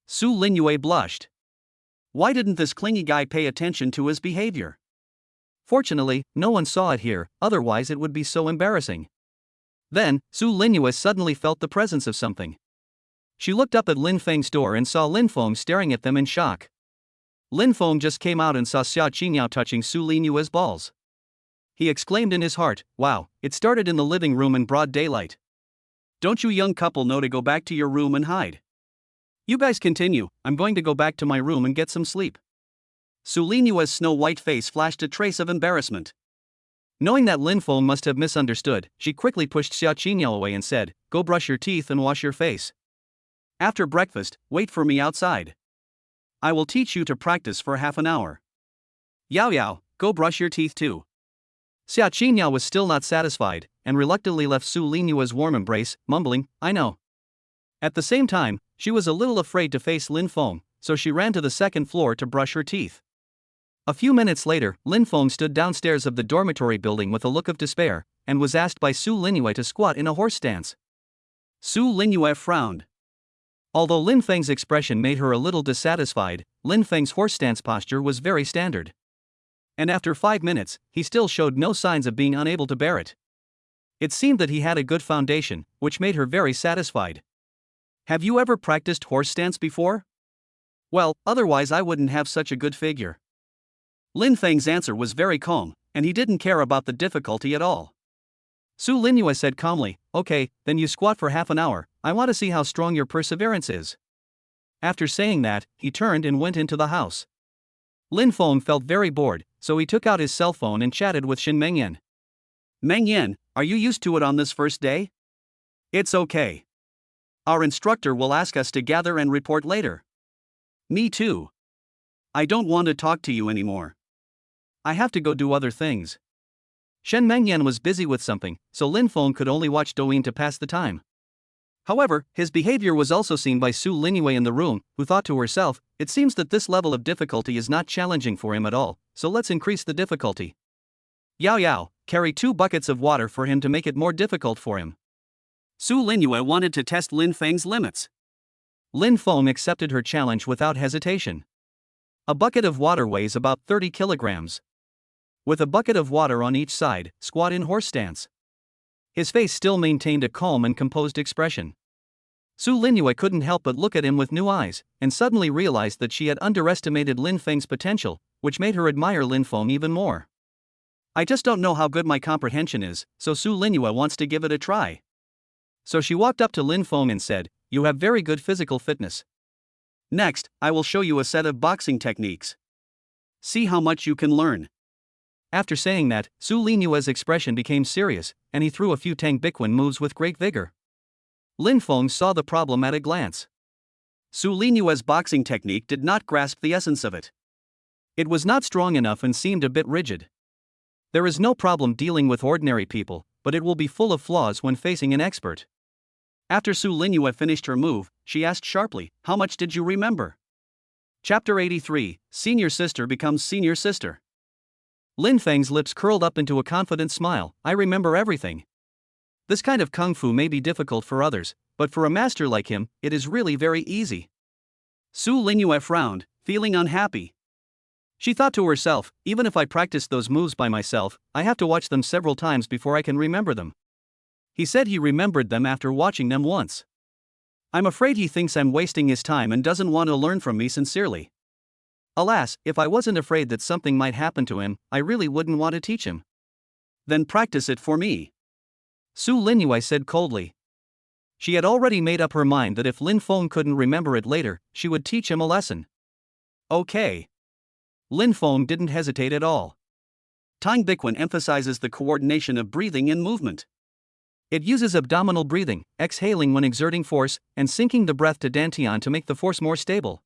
Su Linua blushed. Why didn't this clingy guy pay attention to his behavior? Fortunately, no one saw it here, otherwise it would be so embarrassing. Then, Su Linua suddenly felt the presence of something. She looked up at Lin Feng's door and saw Lin Fong staring at them in shock. Lin Fong just came out and saw Xia Qiniao touching Su Linua's balls. He exclaimed in his heart, wow, it started in the living room in broad daylight. Don't you young couple know to go back to your room and hide? You guys continue, I'm going to go back to my room and get some sleep. Su Linua's snow-white face flashed a trace of embarrassment. Knowing that Lin Fong must have misunderstood, she quickly pushed Xia Qiniao away and said, go brush your teeth and wash your face. After breakfast, wait for me outside. I will teach you to practice for half an hour. Yao Yao, go brush your teeth too. Xia Qiniao was still not satisfied, and reluctantly left Su Linua's warm embrace, mumbling, I know. At the same time, she was a little afraid to face Lin Fong, so she ran to the second floor to brush her teeth. A few minutes later, Lin Fong stood downstairs of the dormitory building with a look of despair, and was asked by Su Linua to squat in a horse stance. Su Linua frowned. Although Lin Feng's expression made her a little dissatisfied, Lin Feng's horse stance posture was very standard. And after 5 minutes, he still showed no signs of being unable to bear it. It seemed that he had a good foundation, which made her very satisfied. Have you ever practiced horse stance before? Well, otherwise I wouldn't have such a good figure. Lin Feng's answer was very calm, and he didn't care about the difficulty at all. Su Linua said calmly, okay, then you squat for half an hour, I want to see how strong your perseverance is. After saying that, he turned and went into the house. Lin Fong felt very bored, so he took out his cell phone and chatted with Shin Mengyan. Mengyan, are you used to it on this first day? It's okay. Our instructor will ask us to gather and report later. Me too. I don't want to talk to you anymore. I have to go do other things. Shen Mengyan was busy with something, so Lin Fong could only watch Douyin to pass the time. However, his behavior was also seen by Su Linua in the room, who thought to herself, it seems that this level of difficulty is not challenging for him at all, so let's increase the difficulty. Yao Yao, carry 2 buckets of water for him to make it more difficult for him. Su Linua wanted to test Lin Feng's limits. Lin Fong accepted her challenge without hesitation. A bucket of water weighs about 30 kilograms. With a bucket of water on each side, squat in horse stance. His face still maintained a calm and composed expression. Su Linua couldn't help but look at him with new eyes, and suddenly realized that she had underestimated Lin Feng's potential, which made her admire Lin Fong even more. I just don't know how good my comprehension is, so Su Linua wants to give it a try. So she walked up to Lin Fong and said, you have very good physical fitness. Next, I will show you a set of boxing techniques. See how much you can learn. After saying that, Su Linua's expression became serious, and he threw a few Tang Bikwen moves with great vigor. Lin Fong saw the problem at a glance. Su Linua's boxing technique did not grasp the essence of it. It was not strong enough and seemed a bit rigid. There is no problem dealing with ordinary people, but it will be full of flaws when facing an expert. After Su Linua finished her move, she asked sharply, "How much did you remember?" Chapter 83, Senior Sister Becomes Senior Sister. Lin Feng's lips curled up into a confident smile. "I remember everything." This kind of kung fu may be difficult for others, but for a master like him, it is really very easy. Su Linua frowned, feeling unhappy. She thought to herself, even if I practice those moves by myself, I have to watch them several times before I can remember them. He said he remembered them after watching them once. I'm afraid he thinks I'm wasting his time and doesn't want to learn from me sincerely. Alas, if I wasn't afraid that something might happen to him, I really wouldn't want to teach him. Then practice it for me. Su Linua said coldly. She had already made up her mind that if Lin Fong couldn't remember it later, she would teach him a lesson. Okay. Lin Fong didn't hesitate at all. Tang Yaki emphasizes the coordination of breathing and movement. It uses abdominal breathing, exhaling when exerting force, and sinking the breath to dantian to make the force more stable.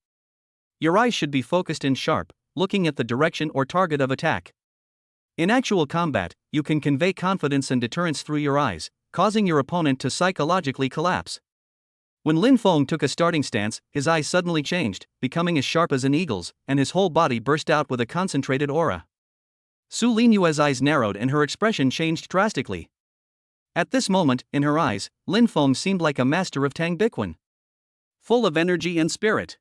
Your eyes should be focused and sharp, looking at the direction or target of attack. In actual combat, you can convey confidence and deterrence through your eyes, causing your opponent to psychologically collapse. When Lin Fong took a starting stance, his eyes suddenly changed, becoming as sharp as an eagle's, and his whole body burst out with a concentrated aura. Su Linua's eyes narrowed and her expression changed drastically. At this moment, in her eyes, Lin Fong seemed like a master of Tang Yaki. Full of energy and spirit.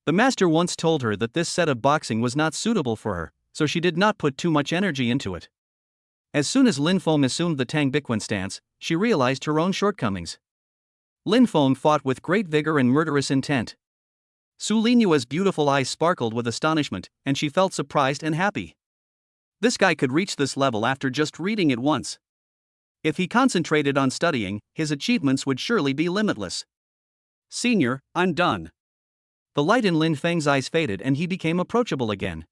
The master once told her that this set of boxing was not suitable for her, so she did not put too much energy into it. As soon as Lin Fong assumed the Tang Yaki stance, she realized her own shortcomings. Lin Fong fought with great vigor and murderous intent. Su Linua's beautiful eyes sparkled with astonishment, and she felt surprised and happy. This guy could reach this level after just reading it once. If he concentrated on studying, his achievements would surely be limitless. "Senior, I'm done." The light in Lin Feng's eyes faded and he became approachable again.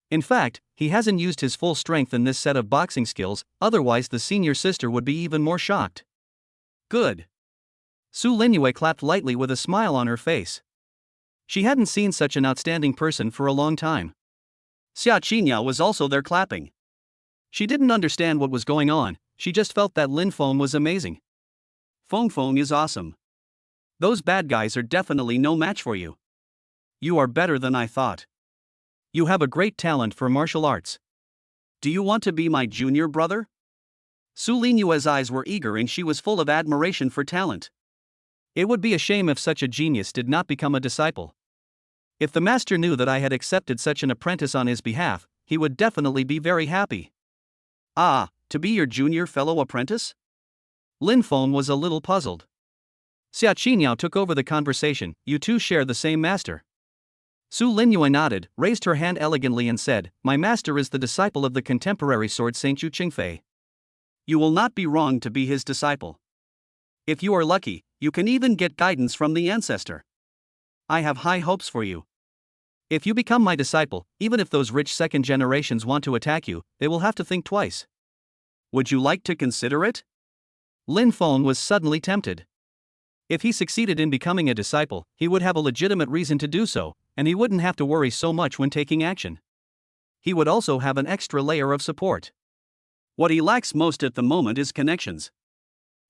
In fact, he hasn't used his full strength in this set of boxing skills, otherwise the senior sister would be even more shocked. Good. Su Linua clapped lightly with a smile on her face. She hadn't seen such an outstanding person for a long time. Xia Qinyao was also there clapping. She didn't understand what was going on, she just felt that Lin Fong was amazing. Fong is awesome. Those bad guys are definitely no match for you. You are better than I thought. You have a great talent for martial arts. Do you want to be my junior brother? Su Linua's eyes were eager and she was full of admiration for talent. It would be a shame if such a genius did not become a disciple. If the master knew that I had accepted such an apprentice on his behalf, he would definitely be very happy. Ah, to be your junior fellow apprentice? Lin Fong was a little puzzled. Xia Qinyao took over the conversation. "You two share the same master." Su Linua nodded, raised her hand elegantly and said, "My master is the disciple of the contemporary sword Saint Yu Qingfei. You will not be wrong to be his disciple. If you are lucky, you can even get guidance from the ancestor. I have high hopes for you. If you become my disciple, even if those rich second generations want to attack you, they will have to think twice. Would you like to consider it?" Lin Fong was suddenly tempted. If he succeeded in becoming a disciple, he would have a legitimate reason to do so, and he wouldn't have to worry so much when taking action. He would also have an extra layer of support. What he lacks most at the moment is connections.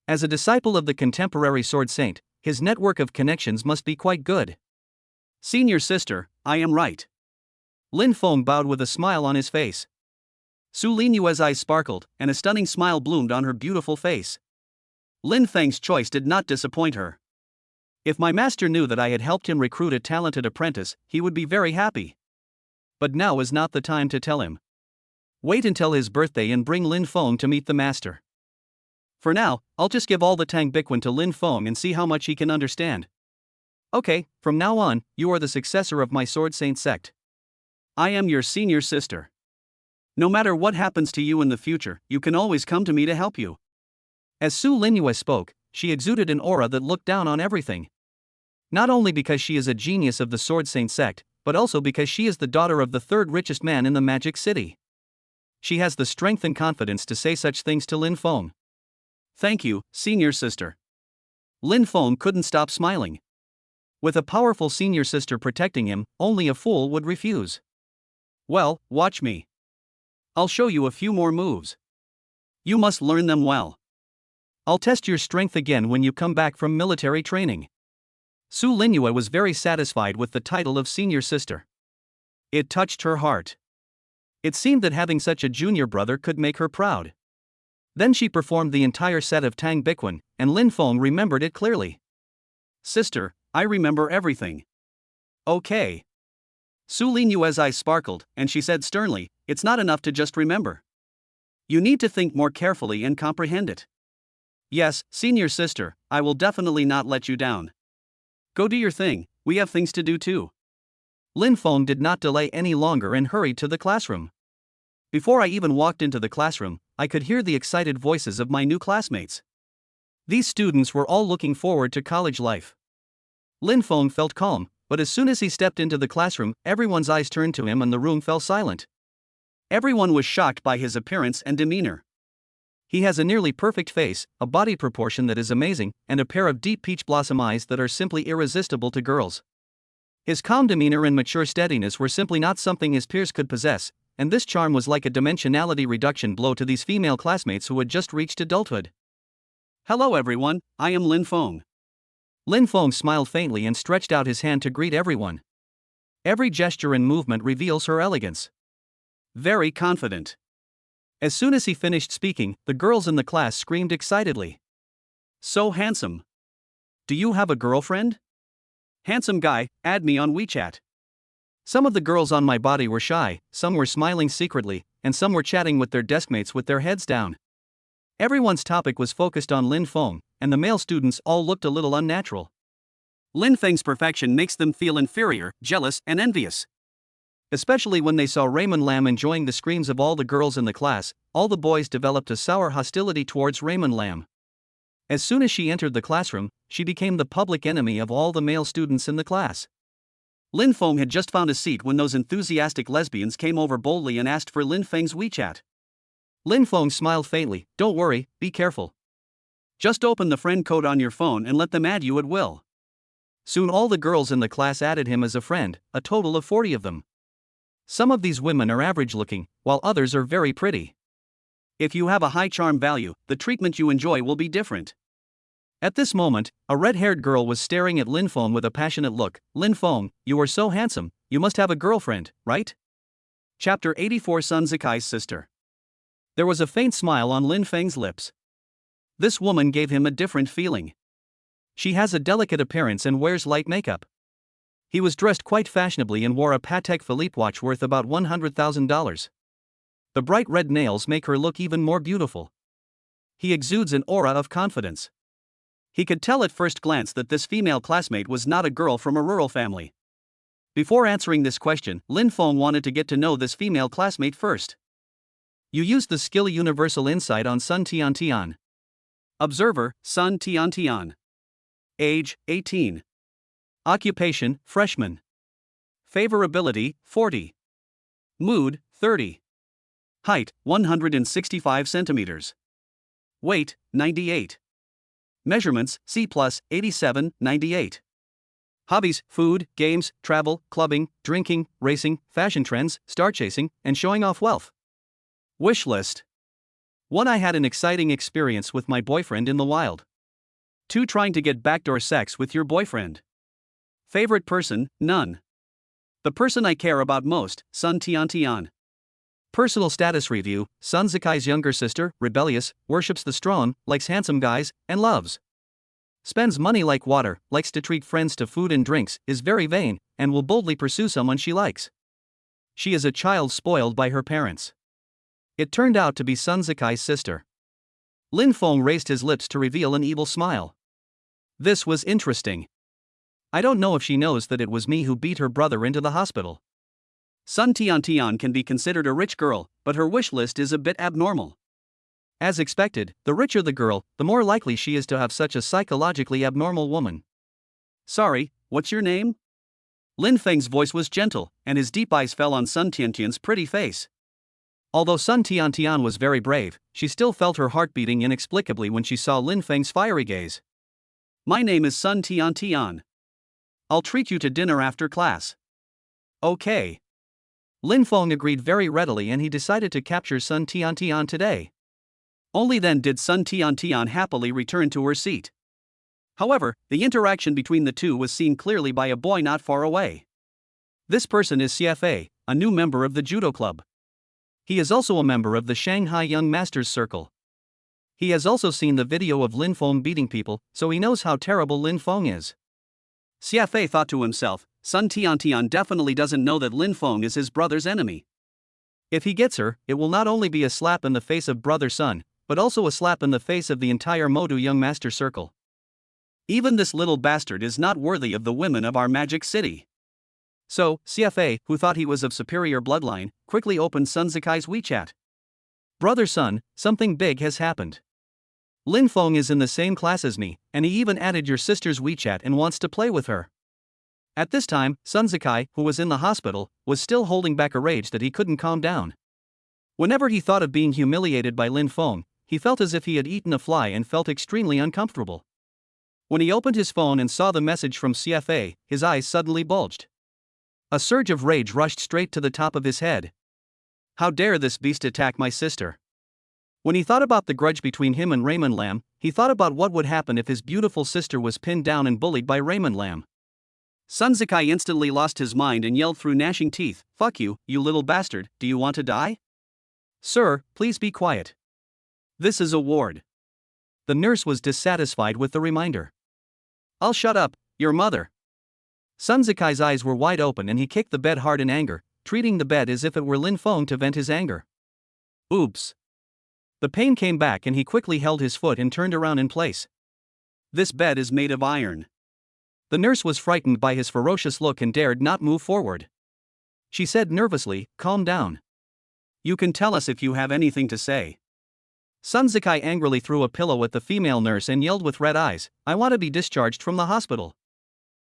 As a disciple of the contemporary sword saint, his network of connections must be quite good. "Senior sister, I am right." Lin Fong bowed with a smile on his face. Su Linua's eyes sparkled, and a stunning smile bloomed on her beautiful face. Lin Feng's choice did not disappoint her. If my master knew that I had helped him recruit a talented apprentice, he would be very happy. But now is not the time to tell him. Wait until his birthday and bring Lin Fong to meet the master. For now, I'll just give all the Tang Yaki to Lin Fong and see how much he can understand. Okay, from now on, you are the successor of my Sword Saint sect. I am your senior sister. No matter what happens to you in the future, you can always come to me to help you. As Su Linua spoke, she exuded an aura that looked down on everything. Not only because she is a genius of the Sword Saint sect, but also because she is the daughter of the third richest man in the Magic City. She has the strength and confidence to say such things to Lin Fong. Thank you, senior sister. Lin Fong couldn't stop smiling. With a powerful senior sister protecting him, only a fool would refuse. Well, watch me. I'll show you a few more moves. You must learn them well. I'll test your strength again when you come back from military training. Su Linua was very satisfied with the title of senior sister. It touched her heart. It seemed that having such a junior brother could make her proud. Then she performed the entire set of Tang Biquan, and Lin Fong remembered it clearly. Sister, I remember everything. Okay. Su Linua's eyes sparkled, and she said sternly, it's not enough to just remember. You need to think more carefully and comprehend it. Yes, senior sister, I will definitely not let you down. Go do your thing, we have things to do too. Lin Fong did not delay any longer and hurried to the classroom. Before I even walked into the classroom, I could hear the excited voices of my new classmates. These students were all looking forward to college life. Lin Fong felt calm, but as soon as he stepped into the classroom, everyone's eyes turned to him and the room fell silent. Everyone was shocked by his appearance and demeanor. He has a nearly perfect face, a body proportion that is amazing, and a pair of deep peach blossom eyes that are simply irresistible to girls. His calm demeanor and mature steadiness were simply not something his peers could possess, and this charm was like a dimensionality reduction blow to these female classmates who had just reached adulthood. Hello everyone, I am Lin Fong. Lin Fong smiled faintly and stretched out his hand to greet everyone. Every gesture and movement reveals her elegance. Very confident. As soon as he finished speaking, the girls in the class screamed excitedly. So handsome. Do you have a girlfriend? Handsome guy, add me on WeChat. Some of the girls on my body were shy, some were smiling secretly, and some were chatting with their deskmates with their heads down. Everyone's topic was focused on Lin Fong, and the male students all looked a little unnatural. Lin Feng's perfection makes them feel inferior, jealous, and envious. Especially when they saw Raymond Lam enjoying the screams of all the girls in the class, all the boys developed a sour hostility towards Raymond Lam. As soon as she entered the classroom, she became the public enemy of all the male students in the class. Lin Fong had just found a seat when those enthusiastic lesbians came over boldly and asked for Lin Feng's WeChat. Lin Fong smiled faintly, don't worry, be careful. Just open the friend code on your phone and let them add you at will. Soon all the girls in the class added him as a friend, a total of 40 of them. Some of these women are average looking, while others are very pretty. If you have a high charm value, the treatment you enjoy will be different. At this moment, a red-haired girl was staring at Lin Fong with a passionate look. Lin Fong, you are so handsome, you must have a girlfriend, right? Chapter 84 Sun Zikai's sister. There was a faint smile on Lin Feng's lips. This woman gave him a different feeling. She has a delicate appearance and wears light makeup. He was dressed quite fashionably and wore a Patek Philippe watch worth about $100,000. The bright red nails make her look even more beautiful. He exudes an aura of confidence. He could tell at first glance that this female classmate was not a girl from a rural family. Before answering this question, Lin Fong wanted to get to know this female classmate first. You used the skill Universal Insight on Sun Tian Tian. Observer, Sun Tian Tian. Age, 18. Occupation, freshman. Favorability, 40. Mood, 30. Height, 165 centimeters. Weight, 98. Measurements, C+, 87, 98. Hobbies, food, games, travel, clubbing, drinking, racing, fashion trends, star chasing, and showing off wealth. Wish list. 1. I had an exciting experience with my boyfriend in the wild. 2. Trying to get backdoor sex with your boyfriend. Favorite person, none. The person I care about most, Sun Tian Tian. Personal status review, Sun Zikai's younger sister, rebellious, worships the strong, likes handsome guys, and loves. Spends money like water, likes to treat friends to food and drinks, is very vain, and will boldly pursue someone she likes. She is a child spoiled by her parents. It turned out to be Sun Zikai's sister. Lin Fong raised his lips to reveal an evil smile. This was interesting. I don't know if she knows that it was me who beat her brother into the hospital. Sun Tian Tian can be considered a rich girl, but her wish list is a bit abnormal. As expected, the richer the girl, the more likely she is to have such a psychologically abnormal woman. Sorry, what's your name? Lin Feng's voice was gentle, and his deep eyes fell on Sun Tian Tian's pretty face. Although Sun Tian Tian was very brave, she still felt her heart beating inexplicably when she saw Lin Feng's fiery gaze. My name is Sun Tian Tian. I'll treat you to dinner after class. Okay. Lin Fong agreed very readily and he decided to capture Sun Tian Tian today. Only then did Sun Tian happily return to her seat. However, the interaction between the two was seen clearly by a boy not far away. This person is CFA, a new member of the judo club. He is also a member of the Shanghai Young Masters Circle. He has also seen the video of Lin Fong beating people, so he knows how terrible Lin Fong is. CFA thought to himself, Sun Tian definitely doesn't know that Lin Fong is his brother's enemy. If he gets her, it will not only be a slap in the face of brother Sun, but also a slap in the face of the entire Modu Young Master Circle. Even this little bastard is not worthy of the women of our magic city. So, CFA, who thought he was of superior bloodline, quickly opened Sun Zikai's WeChat. Brother Sun, something big has happened. Lin Fong is in the same class as me, and he even added your sister's WeChat and wants to play with her. At this time, Sun Zikai, who was in the hospital, was still holding back a rage that he couldn't calm down. Whenever he thought of being humiliated by Lin Fong, he felt as if he had eaten a fly and felt extremely uncomfortable. When he opened his phone and saw the message from CFA, his eyes suddenly bulged. A surge of rage rushed straight to the top of his head. How dare this beast attack my sister? When he thought about the grudge between him and Raymond Lam, he thought about what would happen if his beautiful sister was pinned down and bullied by Raymond Lam. Sun Zikai instantly lost his mind and yelled through gnashing teeth, "Fuck you, you little bastard, do you want to die?" "Sir, please be quiet. This is a ward." The nurse was dissatisfied with the reminder. "I'll shut up, your mother." Sun Zikai's eyes were wide open and he kicked the bed hard in anger, treating the bed as if it were Lin Fong to vent his anger. Oops. The pain came back and he quickly held his foot and turned around in place. This bed is made of iron. The nurse was frightened by his ferocious look and dared not move forward. She said nervously, "Calm down. You can tell us if you have anything to say." Sun Zikai angrily threw a pillow at the female nurse and yelled with red eyes, "I want to be discharged from the hospital."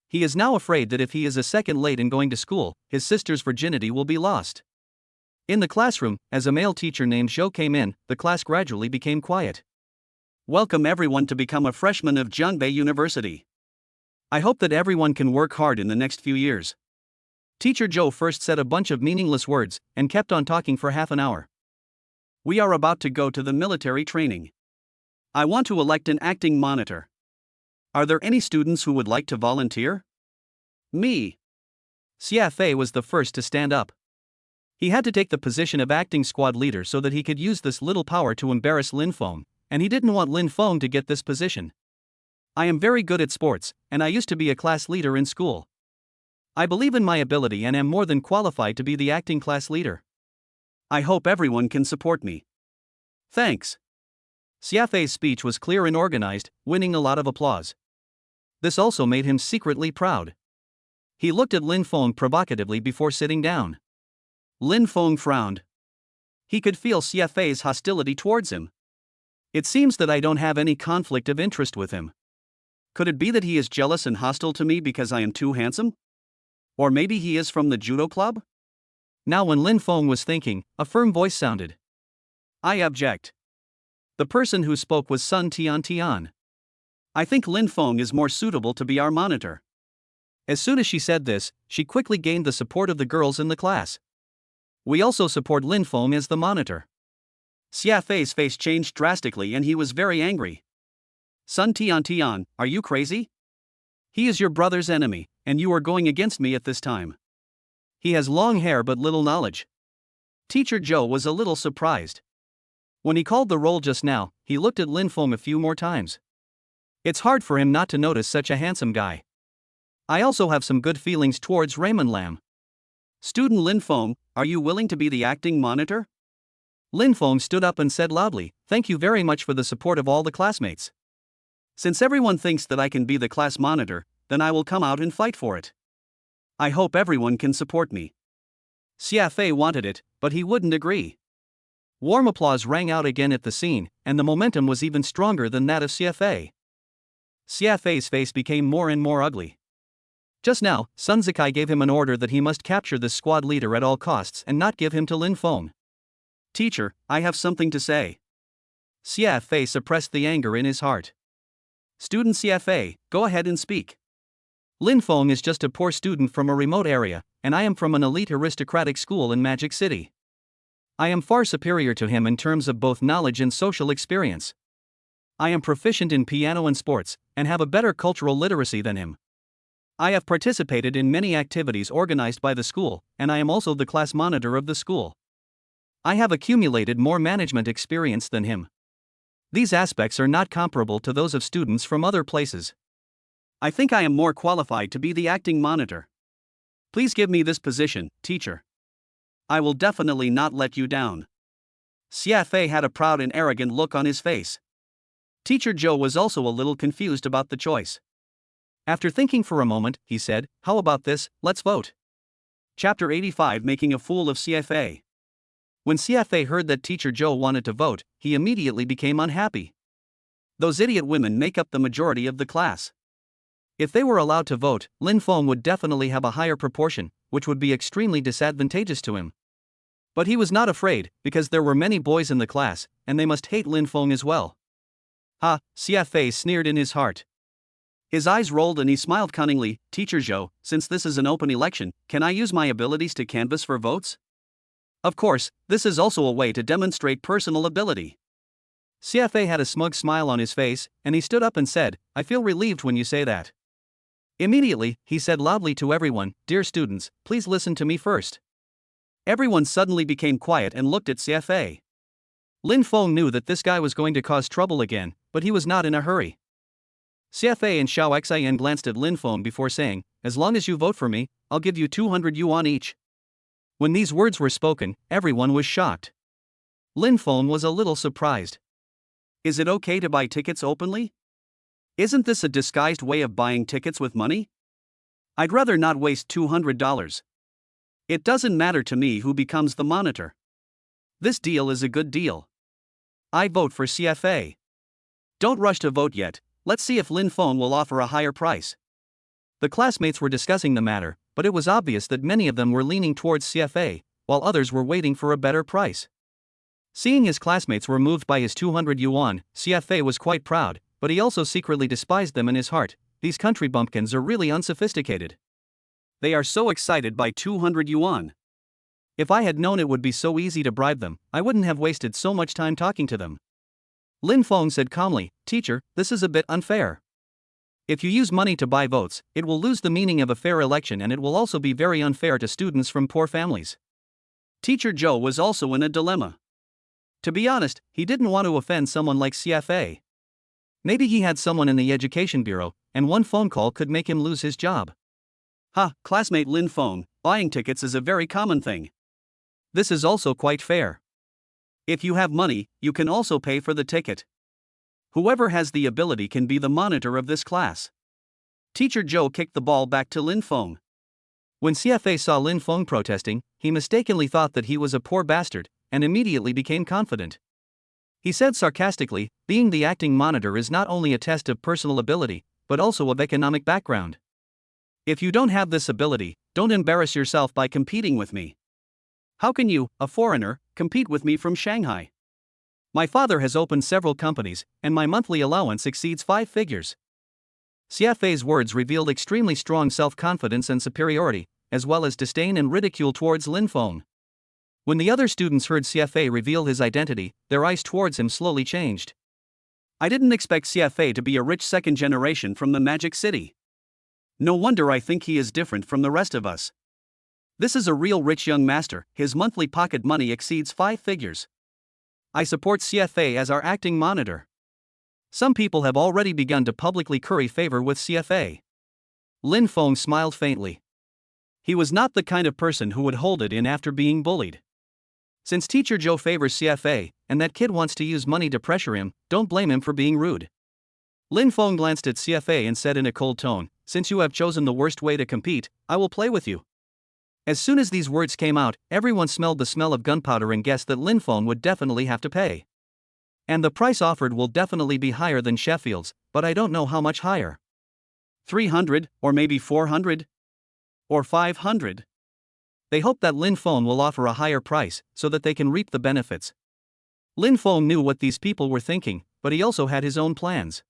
He is now afraid that if he is a second late in going to school, his sister's virginity will be lost. In the classroom, as a male teacher named Zhou came in, the class gradually became quiet. Welcome everyone to become a freshman of Jiangbei University. I hope that everyone can work hard in the next few years. Teacher Zhou first said a bunch of meaningless words, and kept on talking for half an hour. We are about to go to the military training. I want to elect an acting monitor. Are there any students who would like to volunteer? Me. CFA was the first to stand up. He had to take the position of acting squad leader so that he could use this little power to embarrass Lin Fong, and he didn't want Lin Fong to get this position. I am very good at sports, and I used to be a class leader in school. I believe in my ability and am more than qualified to be the acting class leader. I hope everyone can support me. Thanks. CFA's speech was clear and organized, winning a lot of applause. This also made him secretly proud. He looked at Lin Fong provocatively before sitting down. Lin Fong frowned. He could feel CFA's hostility towards him. It seems that I don't have any conflict of interest with him. Could it be that he is jealous and hostile to me because I am too handsome? Or maybe he is from the judo club? Now when Lin Fong was thinking, a firm voice sounded. I object. The person who spoke was Sun Tian. I think Lin Fong is more suitable to be our monitor. As soon as she said this, she quickly gained the support of the girls in the class. We also support Lin Fong as the monitor. CFA's face changed drastically and he was very angry. Sun Tian, are you crazy? He is your brother's enemy, and you are going against me at this time. He has long hair but little knowledge. Teacher Zhou was a little surprised. When he called the roll just now, he looked at Lin Fong a few more times. It's hard for him not to notice such a handsome guy. I also have some good feelings towards Raymond Lam. Student Lin Fong, are you willing to be the acting monitor? Lin Fong stood up and said loudly, "Thank you very much for the support of all the classmates. Since everyone thinks that I can be the class monitor, then I will come out and fight for it. I hope everyone can support me." CFA wanted it, but he wouldn't agree. Warm applause rang out again at the scene, and the momentum was even stronger than that of CFA. CFA's face became more and more ugly. Just now, Sun Zikai gave him an order that he must capture this squad leader at all costs and not give him to Lin Fong. Teacher, I have something to say. CFA suppressed the anger in his heart. Student CFA, go ahead and speak. Lin Fong is just a poor student from a remote area, and I am from an elite aristocratic school in Magic City. I am far superior to him in terms of both knowledge and social experience. I am proficient in piano and sports, and have a better cultural literacy than him. I have participated in many activities organized by the school, and I am also the class monitor of the school. I have accumulated more management experience than him. These aspects are not comparable to those of students from other places. I think I am more qualified to be the acting monitor. Please give me this position, teacher. I will definitely not let you down. Xiafei had a proud and arrogant look on his face. Teacher Joe was also a little confused about the choice. After thinking for a moment, he said, "How about this, let's vote." Chapter 85, Making a Fool of Xiafei. When Xiafei heard that Teacher Joe wanted to vote, he immediately became unhappy. Those idiot women make up the majority of the class. If they were allowed to vote, Lin Fong would definitely have a higher proportion, which would be extremely disadvantageous to him. But he was not afraid, because there were many boys in the class, and they must hate Lin Fong as well. Ha, Xiafei sneered in his heart. His eyes rolled and he smiled cunningly. "Teacher Zhou, since this is an open election, can I use my abilities to canvass for votes?" Of course, this is also a way to demonstrate personal ability. Xiafei had a smug smile on his face, and he stood up and said, "I feel relieved when you say that." Immediately, he said loudly to everyone, "Dear students, please listen to me first." Everyone suddenly became quiet and looked at Xiafei. Lin Fong knew that this guy was going to cause trouble again, but he was not in a hurry. Xiafei and Xiao Xian glanced at Lin Fong before saying, "As long as you vote for me, I'll give you 200 yuan each." When these words were spoken, everyone was shocked. Lin Fong was a little surprised. Is it okay to buy tickets openly? Isn't this a disguised way of buying tickets with money? I'd rather not waste $200. It doesn't matter to me who becomes the monitor. This deal is a good deal. I vote for Xiafei. Don't rush to vote yet. Let's see if Lin Fong will offer a higher price. The classmates were discussing the matter, but it was obvious that many of them were leaning towards Xiafei, while others were waiting for a better price. Seeing his classmates were moved by his 200 yuan, Xiafei was quite proud, but he also secretly despised them in his heart. These country bumpkins are really unsophisticated. They are so excited by 200 yuan. If I had known it would be so easy to bribe them, I wouldn't have wasted so much time talking to them. Lin Fong said calmly, "Teacher, this is a bit unfair. If you use money to buy votes, it will lose the meaning of a fair election and it will also be very unfair to students from poor families." Teacher Joe was also in a dilemma. To be honest, he didn't want to offend someone like Xiafei. Maybe he had someone in the education bureau, and one phone call could make him lose his job. Ha, classmate Lin Fong, buying tickets is a very common thing. This is also quite fair. If you have money, you can also pay for the ticket. Whoever has the ability can be the monitor of this class. Teacher Joe kicked the ball back to Lin Fong. When Xiafei saw Lin Fong protesting, he mistakenly thought that he was a poor bastard, and immediately became confident. He said sarcastically, "Being the acting monitor is not only a test of personal ability, but also of economic background. If you don't have this ability, don't embarrass yourself by competing with me. How can you, a foreigner, compete with me from Shanghai? My father has opened several companies, and my monthly allowance exceeds 5 figures. Xiafei's words revealed extremely strong self-confidence and superiority, as well as disdain and ridicule towards Lin Fong. When the other students heard Xiafei reveal his identity, their eyes towards him slowly changed. I didn't expect Xiafei to be a rich second generation from the Magic City. No wonder I think he is different from the rest of us. This is a real rich young master, his monthly pocket money exceeds 5 figures. I support Xiafei as our acting monitor. Some people have already begun to publicly curry favor with Xiafei. Lin Fong smiled faintly. He was not the kind of person who would hold it in after being bullied. Since Teacher Joe favors Xiafei, and that kid wants to use money to pressure him, don't blame him for being rude. Lin Fong glanced at Xiafei and said in a cold tone, "Since you have chosen the worst way to compete, I will play with you." As soon as these words came out, everyone smelled the smell of gunpowder and guessed that Lin Fong would definitely have to pay. And the price offered will definitely be higher than Sheffield's, but I don't know how much higher. 300, or maybe 400? Or 500? They hope that Lin Fong will offer a higher price, so that they can reap the benefits. Lin Fong knew what these people were thinking, but he also had his own plans.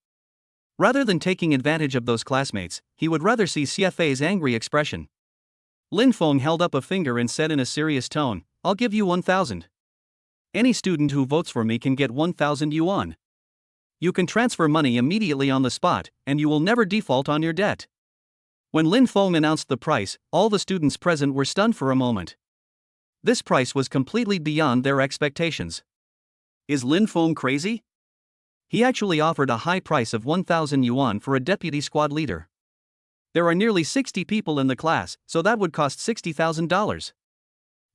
Rather than taking advantage of those classmates, he would rather see Xiafei's angry expression. Lin Fong held up a finger and said in a serious tone, "I'll give you 1,000. Any student who votes for me can get 1,000 yuan. You can transfer money immediately on the spot, and you will never default on your debt. When Lin Fong announced the price, all the students present were stunned for a moment. This price was completely beyond their expectations. Is Lin Fong crazy? He actually offered a high price of 1,000 yuan for a deputy squad leader. There are nearly 60 people in the class, so that would cost $60,000.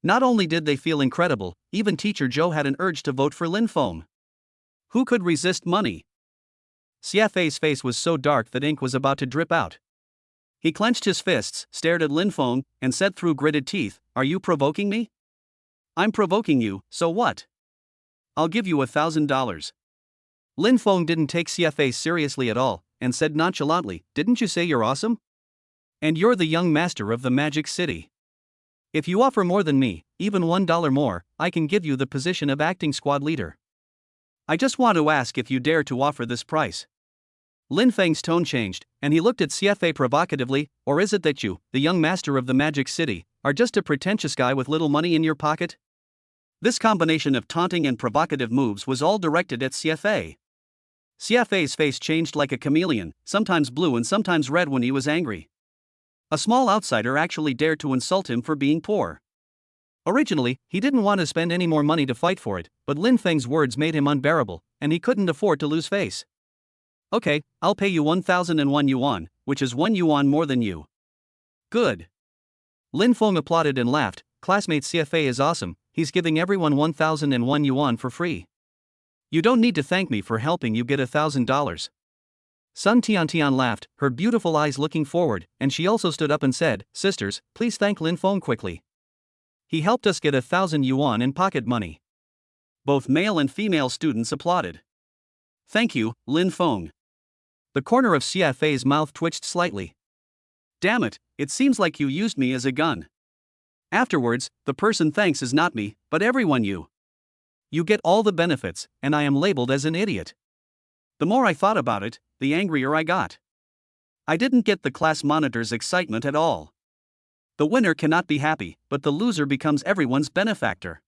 Not only did they feel incredible, even teacher Zhou had an urge to vote for Lin Fong. Who could resist money? CFA's face was so dark that ink was about to drip out. He clenched his fists, stared at Lin Fong, and said through gritted teeth, "Are you provoking me?" "I'm provoking you, so what? I'll give you $1,000. Lin Fong didn't take CFA seriously at all, and said nonchalantly, "Didn't you say you're awesome? And you're the young master of the Magic City. If you offer more than me, even $1 more, I can give you the position of acting squad leader. I just want to ask if you dare to offer this price." Lin Feng's tone changed, and he looked at CFA provocatively. "Or is it that you, the young master of the Magic City, are just a pretentious guy with little money in your pocket?" This combination of taunting and provocative moves was all directed at CFA. CFA's face changed like a chameleon, sometimes blue and sometimes red when he was angry. A small outsider actually dared to insult him for being poor. Originally, he didn't want to spend any more money to fight for it, but Lin Feng's words made him unbearable, and he couldn't afford to lose face. "Okay, I'll pay you 1,001 yuan, which is 1 yuan more than you." "Good." Lin Fong applauded and laughed. "Classmate CFA is awesome, he's giving everyone 1,001 yuan for free. You don't need to thank me for helping you get $1,000. Sun Tiantian laughed, her beautiful eyes looking forward, and she also stood up and said, "Sisters, please thank Lin Fong quickly. He helped us get 1,000 yuan in pocket money." Both male and female students applauded. "Thank you, Lin Fong." The corner of CFA's mouth twitched slightly. "Damn it, it seems like you used me as a gun. Afterwards, the person thanks is not me, but everyone you. You get all the benefits, and I am labeled as an idiot." The more I thought about it, the angrier I got. I didn't get the class monitor's excitement at all. The winner cannot be happy, but the loser becomes everyone's benefactor.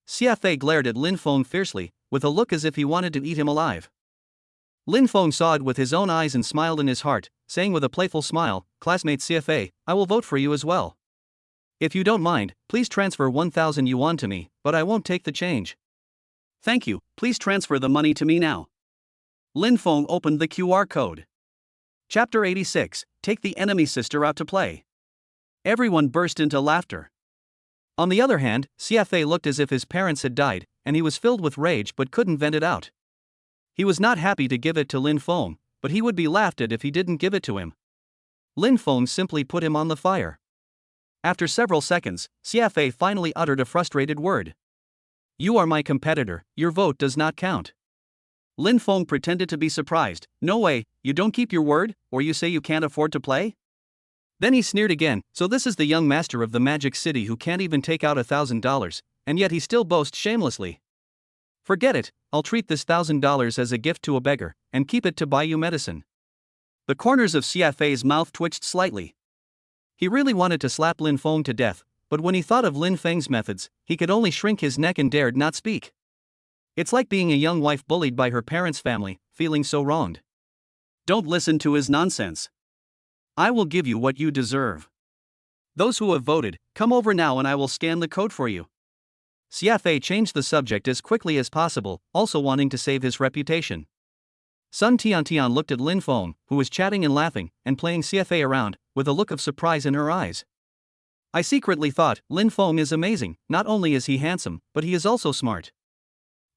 CFA glared at Lin Fong fiercely, with a look as if he wanted to eat him alive. Lin Fong saw it with his own eyes and smiled in his heart, saying with a playful smile, "Classmate CFA, I will vote for you as well. If you don't mind, please transfer 1,000 yuan to me, but I won't take the change." "Thank you, please transfer the money to me now." Lin Fong opened the QR code. Chapter 86, Take the Enemy Sister Out to Play. Everyone burst into laughter. On the other hand, CFA looked as if his parents had died, and he was filled with rage but couldn't vent it out. He was not happy to give it to Lin Fong, but he would be laughed at if he didn't give it to him. Lin Fong simply put him on the fire. After several seconds, CFA finally uttered a frustrated word. "You are my competitor, your vote does not count." Lin Fong pretended to be surprised. "No way, you don't keep your word, or you say you can't afford to play?" Then he sneered again. "So this is the young master of the Magic City who can't even take out $1,000, and yet he still boasts shamelessly. Forget it, I'll treat this $1,000 as a gift to a beggar, and keep it to buy you medicine." The corners of CFA's mouth twitched slightly. He really wanted to slap Lin Fong to death, but when he thought of Lin Feng's methods, he could only shrink his neck and dared not speak. It's like being a young wife bullied by her parents' family, feeling so wronged. Don't listen to his nonsense. I will give you what you deserve. Those who have voted, come over now and I will scan the code for you. CFA changed the subject as quickly as possible, also wanting to save his reputation. Sun Tiantian looked at Lin Fong, who was chatting and laughing, and playing CFA around, with a look of surprise in her eyes. I secretly thought, Lin Fong is amazing, not only is he handsome, but he is also smart.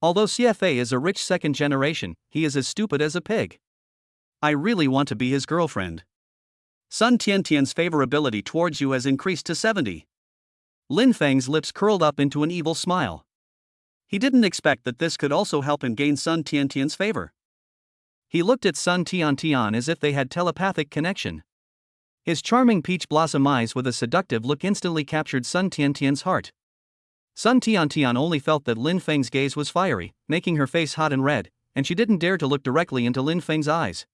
Although CFA is a rich second generation, he is as stupid as a pig. I really want to be his girlfriend. Sun Tiantian's favorability towards you has increased to 70. Lin Feng's lips curled up into an evil smile. He didn't expect that this could also help him gain Sun Tiantian's favor. He looked at Sun Tiantian as if they had telepathic connection. His charming peach blossom eyes with a seductive look instantly captured Sun Tiantian's heart. Sun Tiantian only felt that Lin Feng's gaze was fiery, making her face hot and red, and she didn't dare to look directly into Lin Feng's eyes.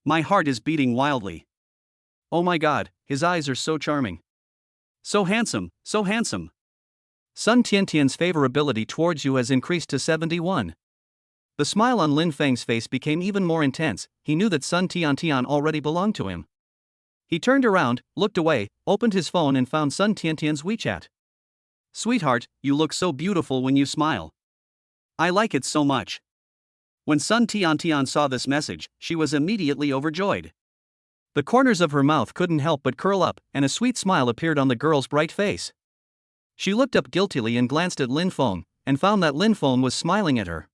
My heart is beating wildly. Oh my god, his eyes are so charming. So handsome, so handsome. Sun Tiantian's favorability towards you has increased to 71. The smile on Lin Feng's face became even more intense. He knew that Sun Tiantian already belonged to him. He turned around, looked away, opened his phone and found Sun Tiantian's WeChat. Sweetheart, you look so beautiful when you smile. I like it so much. When Sun Tiantian saw this message, she was immediately overjoyed. The corners of her mouth couldn't help but curl up, and a sweet smile appeared on the girl's bright face. She looked up guiltily and glanced at Lin Fong, and found that Lin Fong was smiling at her.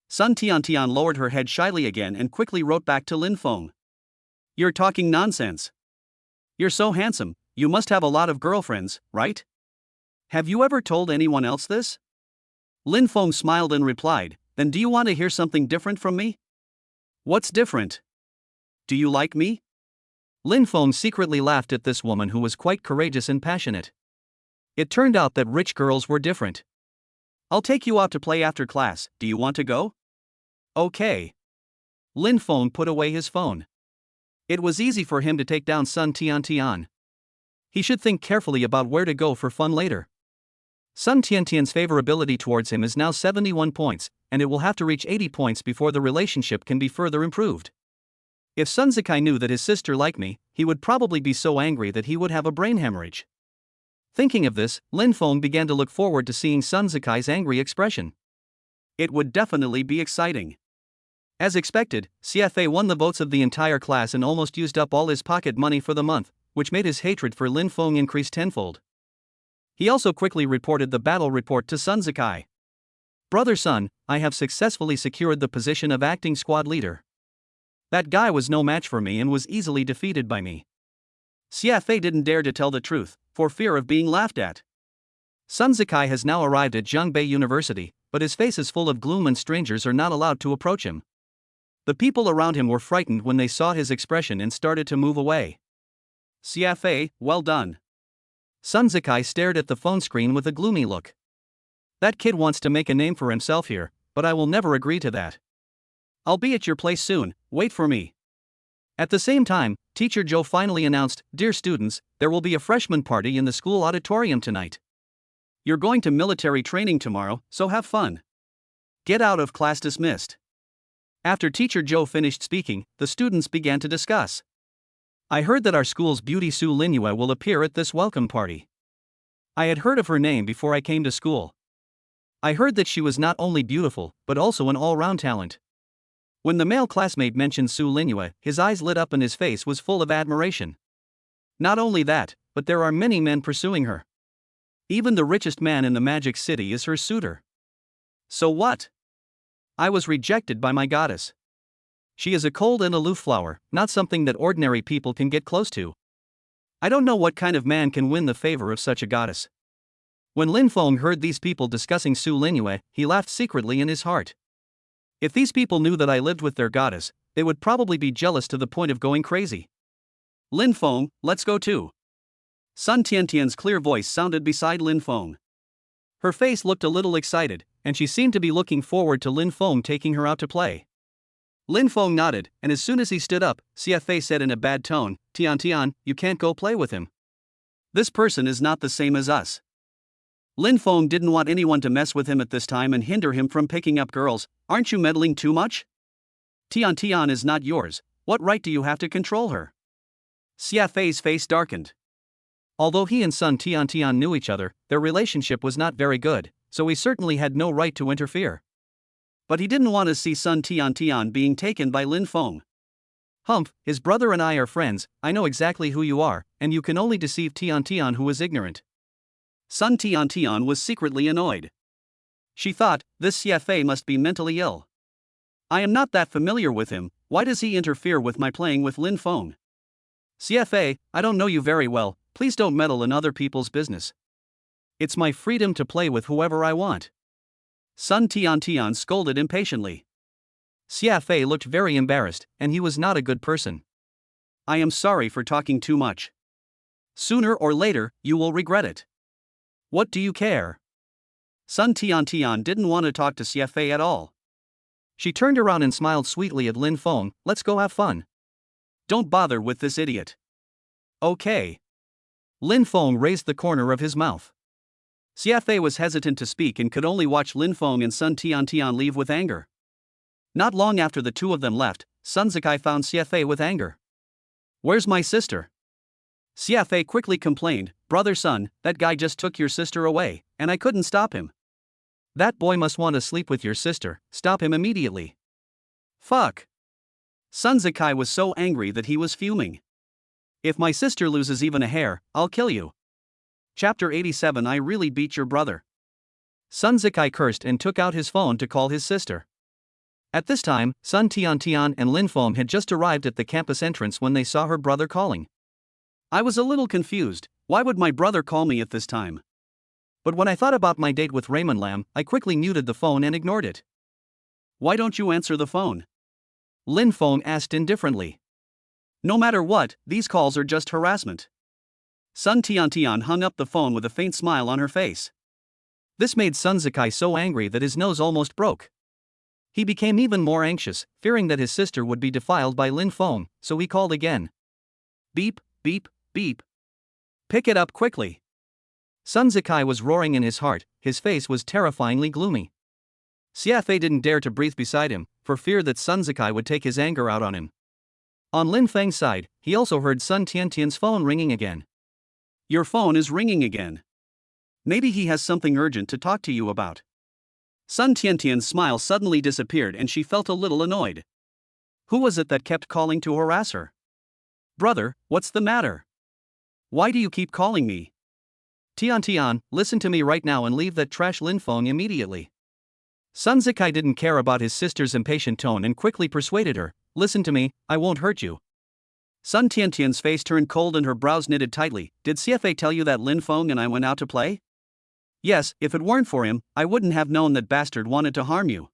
Sun Tiantian lowered her head shyly again and quickly wrote back to Lin Fong. You're talking nonsense. You're so handsome, you must have a lot of girlfriends, right? Have you ever told anyone else this? Lin Fong smiled and replied, then do you want to hear something different from me? What's different? Do you like me? Lin Fong secretly laughed at this woman who was quite courageous and passionate. It turned out that rich girls were different. I'll take you out to play after class, do you want to go? Okay. Lin Fong put away his phone. It was easy for him to take down Sun Tiantian. He should think carefully about where to go for fun later. Sun Tiantian's favorability towards him is now 71 points, and it will have to reach 80 points before the relationship can be further improved. If Sun Zikai knew that his sister liked me, he would probably be so angry that he would have a brain hemorrhage. Thinking of this, Lin Fong began to look forward to seeing Sun Zikai's angry expression. It would definitely be exciting. As expected, CFA won the votes of the entire class and almost used up all his pocket money for the month, which made his hatred for Lin Fong increase tenfold. He also quickly reported the battle report to Sun Zikai. Brother Sun, I have successfully secured the position of acting squad leader. That guy was no match for me and was easily defeated by me. CFA didn't dare to tell the truth, for fear of being laughed at. Sun Zikai has now arrived at Zhongbei University, but his face is full of gloom and strangers are not allowed to approach him. The people around him were frightened when they saw his expression and started to move away. CFA, well done. Sun Zikai stared at the phone screen with a gloomy look. That kid wants to make a name for himself here, but I will never agree to that. I'll be at your place soon, wait for me. At the same time, Teacher Zhou finally announced, Dear students, there will be a freshman party in the school auditorium tonight. You're going to military training tomorrow, so have fun. Get out of class dismissed. After Teacher Zhou finished speaking, the students began to discuss. I heard that our school's beauty Su Linua will appear at this welcome party. I had heard of her name before I came to school. I heard that she was not only beautiful, but also an all-round talent. When the male classmate mentioned Su Linua, his eyes lit up and his face was full of admiration. Not only that, but there are many men pursuing her. Even the richest man in the Magic City is her suitor. So what? I was rejected by my goddess. She is a cold and aloof flower, not something that ordinary people can get close to. I don't know what kind of man can win the favor of such a goddess. When Lin Fong heard these people discussing Su Linua, he laughed secretly in his heart. If these people knew that I lived with their goddess, they would probably be jealous to the point of going crazy. Lin Fong, let's go too. Sun Tiantian's clear voice sounded beside Lin Fong. Her face looked a little excited, and she seemed to be looking forward to Lin Fong taking her out to play. Lin Fong nodded, and as soon as he stood up, CFA said in a bad tone, Tian, you can't go play with him. This person is not the same as us. Lin Fong didn't want anyone to mess with him at this time and hinder him from picking up girls. Aren't you meddling too much? Tian is not yours, what right do you have to control her? CFA's face darkened. Although he and Sun Tian knew each other, their relationship was not very good, so he certainly had no right to interfere. But he didn't want to see Sun Tian being taken by Lin Fong. Humph, his brother and I are friends, I know exactly who you are, and you can only deceive Tian who is ignorant. Sun Tian was secretly annoyed. She thought, this CFA must be mentally ill. I am not that familiar with him, why does he interfere with my playing with Lin Fong? CFA, I don't know you very well, please don't meddle in other people's business. It's my freedom to play with whoever I want. Sun Tian scolded impatiently. CFA looked very embarrassed, and he was not a good person. I am sorry for talking too much. Sooner or later, you will regret it. What do you care? Sun Tian didn't want to talk to CFA at all. She turned around and smiled sweetly at Lin Fong, let's go have fun. Don't bother with this idiot. Okay. Lin Fong raised the corner of his mouth. CFA was hesitant to speak and could only watch Lin Fong and Sun Tian leave with anger. Not long after the two of them left, Sun Zikai found CFA with anger. "Where's my sister?" CFA quickly complained, "Brother Sun, that guy just took your sister away, and I couldn't stop him." "That boy must want to sleep with your sister, stop him immediately." "Fuck." Sun Zikai was so angry that he was fuming. "If my sister loses even a hair, I'll kill you." Chapter 87 I really beat your brother. Sun Zikai cursed and took out his phone to call his sister. At this time, Sun Tian and Lin Fong had just arrived at the campus entrance when they saw her brother calling. "I was a little confused. Why would my brother call me at this time? But when I thought about my date with Raymond Lam, I quickly muted the phone and ignored it." "Why don't you answer the phone?" Lin Fong asked indifferently. "No matter what, these calls are just harassment." Sun Tian hung up the phone with a faint smile on her face. This made Sun Zikai so angry that his nose almost broke. He became even more anxious, fearing that his sister would be defiled by Lin Fong, so he called again. "Beep, beep, beep. Pick it up quickly." Sun Zikai was roaring in his heart, his face was terrifyingly gloomy. CFA didn't dare to breathe beside him, for fear that Sun Zikai would take his anger out on him. On Lin Feng's side, he also heard Sun Tian's phone ringing again. "Your phone is ringing again. Maybe he has something urgent to talk to you about." Sun Tian's smile suddenly disappeared and she felt a little annoyed. Who was it that kept calling to harass her? "Brother, what's the matter? Why do you keep calling me?" Tian, listen to me right now and leave that trash Lin Fong immediately." Sun Zikai didn't care about his sister's impatient tone and quickly persuaded her, "Listen to me, I won't hurt you." Sun Tian's face turned cold and her brows knitted tightly. "Did CFA tell you that Lin Fong and I went out to play?" "Yes, if it weren't for him, I wouldn't have known that bastard wanted to harm you."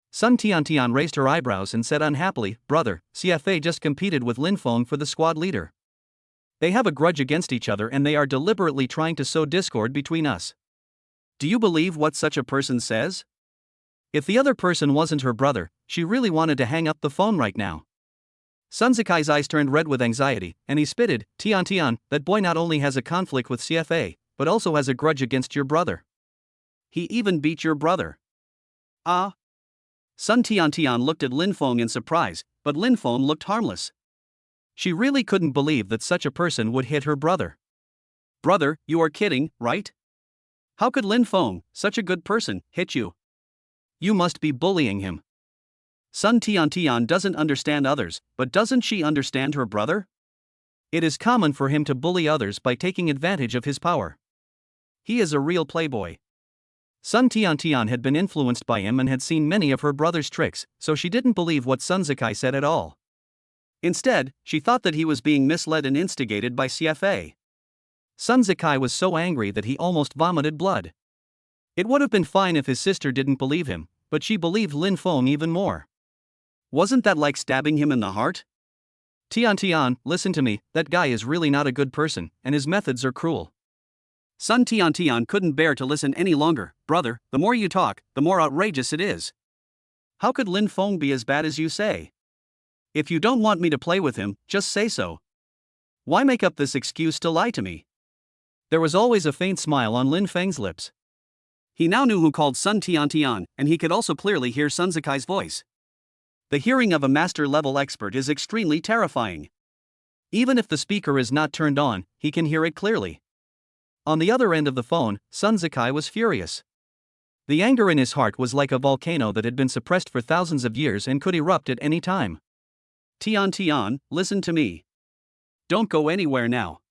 Sun Tian raised her eyebrows and said unhappily, "Brother, CFA just competed with Lin Fong for the squad leader. They have a grudge against each other and they are deliberately trying to sow discord between us." "Do you believe what such a person says?" If the other person wasn't her brother, she really wanted to hang up the phone right now. Sun Zikai's eyes turned red with anxiety, and he spitted, Tian, that boy not only has a conflict with CFA, but also has a grudge against your brother. He even beat your brother." "Ah?" Sun Tian looked at Lin Fong in surprise, but Lin Fong looked harmless. She really couldn't believe that such a person would hit her brother. "Brother, you are kidding, right? How could Lin Fong, such a good person, hit you? You must be bullying him." Sun Tian doesn't understand others, but doesn't she understand her brother? It is common for him to bully others by taking advantage of his power. He is a real playboy. Sun Tian had been influenced by him and had seen many of her brother's tricks, so she didn't believe what Sun Zikai said at all. Instead, she thought that he was being misled and instigated by CFA. Sun Zikai was so angry that he almost vomited blood. It would have been fine if his sister didn't believe him, but she believed Lin Fong even more. Wasn't that like stabbing him in the heart? Tian, listen to me, that guy is really not a good person, and his methods are cruel." Sun Tian couldn't bear to listen any longer. "Brother, the more you talk, the more outrageous it is. How could Lin Fong be as bad as you say? If you don't want me to play with him, just say so. Why make up this excuse to lie to me?" There was always a faint smile on Lin Feng's lips. He now knew who called Sun Tian, and he could also clearly hear Sun Zikai's voice. The hearing of a master-level expert is extremely terrifying. Even if the speaker is not turned on, he can hear it clearly. On the other end of the phone, Sun Zikai was furious. The anger in his heart was like a volcano that had been suppressed for thousands of years and could erupt at any time. Tian, listen to me. Don't go anywhere now.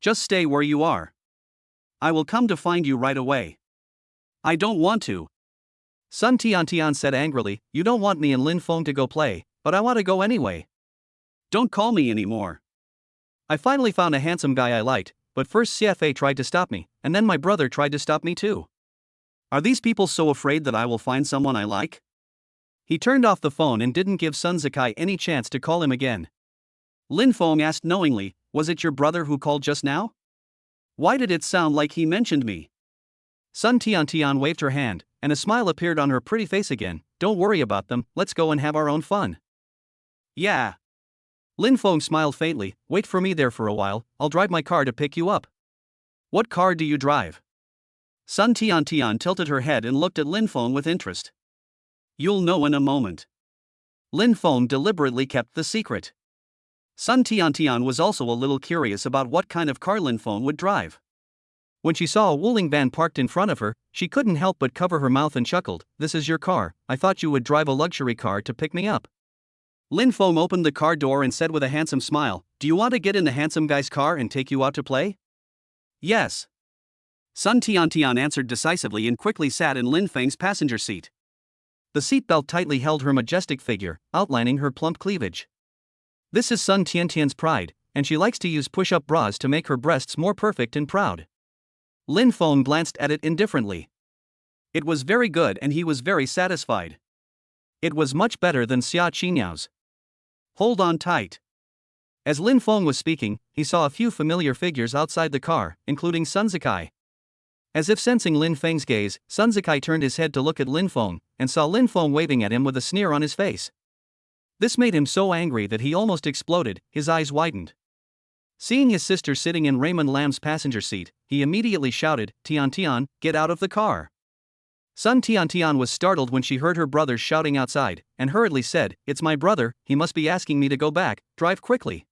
Just stay where you are. I will come to find you right away. I don't want to. Sun Tian said angrily, "You don't want me and Lin Fong to go play, but I want to go anyway. Don't call me anymore. I finally found a handsome guy I liked, but first CFA tried to stop me, and then my brother tried to stop me too. Are these people so afraid that I will find someone I like?" He turned off the phone and didn't give Sun Zikai any chance to call him again. Lin Fong asked knowingly, "Was it your brother who called just now? Why did it sound like he mentioned me?" Sun Tian waved her hand, and a smile appeared on her pretty face again. "Don't worry about them, let's go and have our own fun." "Yeah." Lin Fong smiled faintly, "Wait for me there for a while, I'll drive my car to pick you up." "What car do you drive?" Sun Tian tilted her head and looked at Lin Fong with interest. You'll know in a moment. Lin Fong deliberately kept the secret. Sun Tian was also a little curious about what kind of car Lin Fong would drive. When she saw a Wuling van parked in front of her, she couldn't help but cover her mouth and chuckled. This is your car, I thought you would drive a luxury car to pick me up. Lin Fong opened the car door and said with a handsome smile, do you want to get in the handsome guy's car and take you out to play? Yes. Sun Tian answered decisively and quickly sat in Lin Feng's passenger seat. The seatbelt tightly held her majestic figure, outlining her plump cleavage. This is Sun Tian's pride, and she likes to use push-up bras to make her breasts more perfect and proud. Lin Fong glanced at it indifferently. It was very good and he was very satisfied. It was much better than Xia Qinyao's. Hold on tight. As Lin Fong was speaking, he saw a few familiar figures outside the car, including Sun Zikai. As if sensing Lin Feng's gaze, Sun Zikai turned his head to look at Lin Fong, and saw Lin Fong waving at him with a sneer on his face. This made him so angry that he almost exploded, his eyes widened. Seeing his sister sitting in Raymond Lam's passenger seat, he immediately shouted, Tian, get out of the car. Sun Tian was startled when she heard her brothers shouting outside, and hurriedly said, it's my brother, he must be asking me to go back, drive quickly.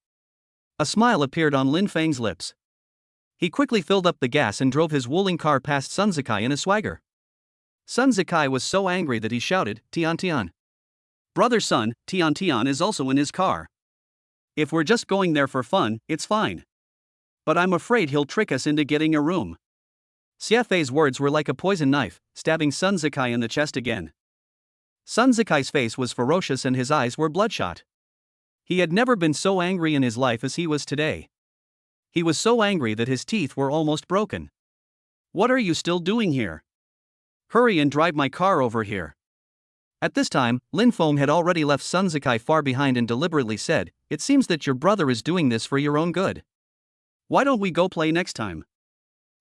A smile appeared on Lin Feng's lips. He quickly filled up the gas and drove his Wuling car past Sun Zikai in a swagger. Sun Zikai was so angry that he shouted, Tian. Brother Sun, Tian is also in his car. If we're just going there for fun, it's fine. But I'm afraid he'll trick us into getting a room. Xia Fei's words were like a poison knife, stabbing Sun Zikai in the chest again. Sun Zikai's face was ferocious and his eyes were bloodshot. He had never been so angry in his life as he was today. He was so angry that his teeth were almost broken. What are you still doing here? Hurry and drive my car over here. At this time, Lin Fong had already left Sun Zikai far behind and deliberately said, it seems that your brother is doing this for your own good. Why don't we go play next time?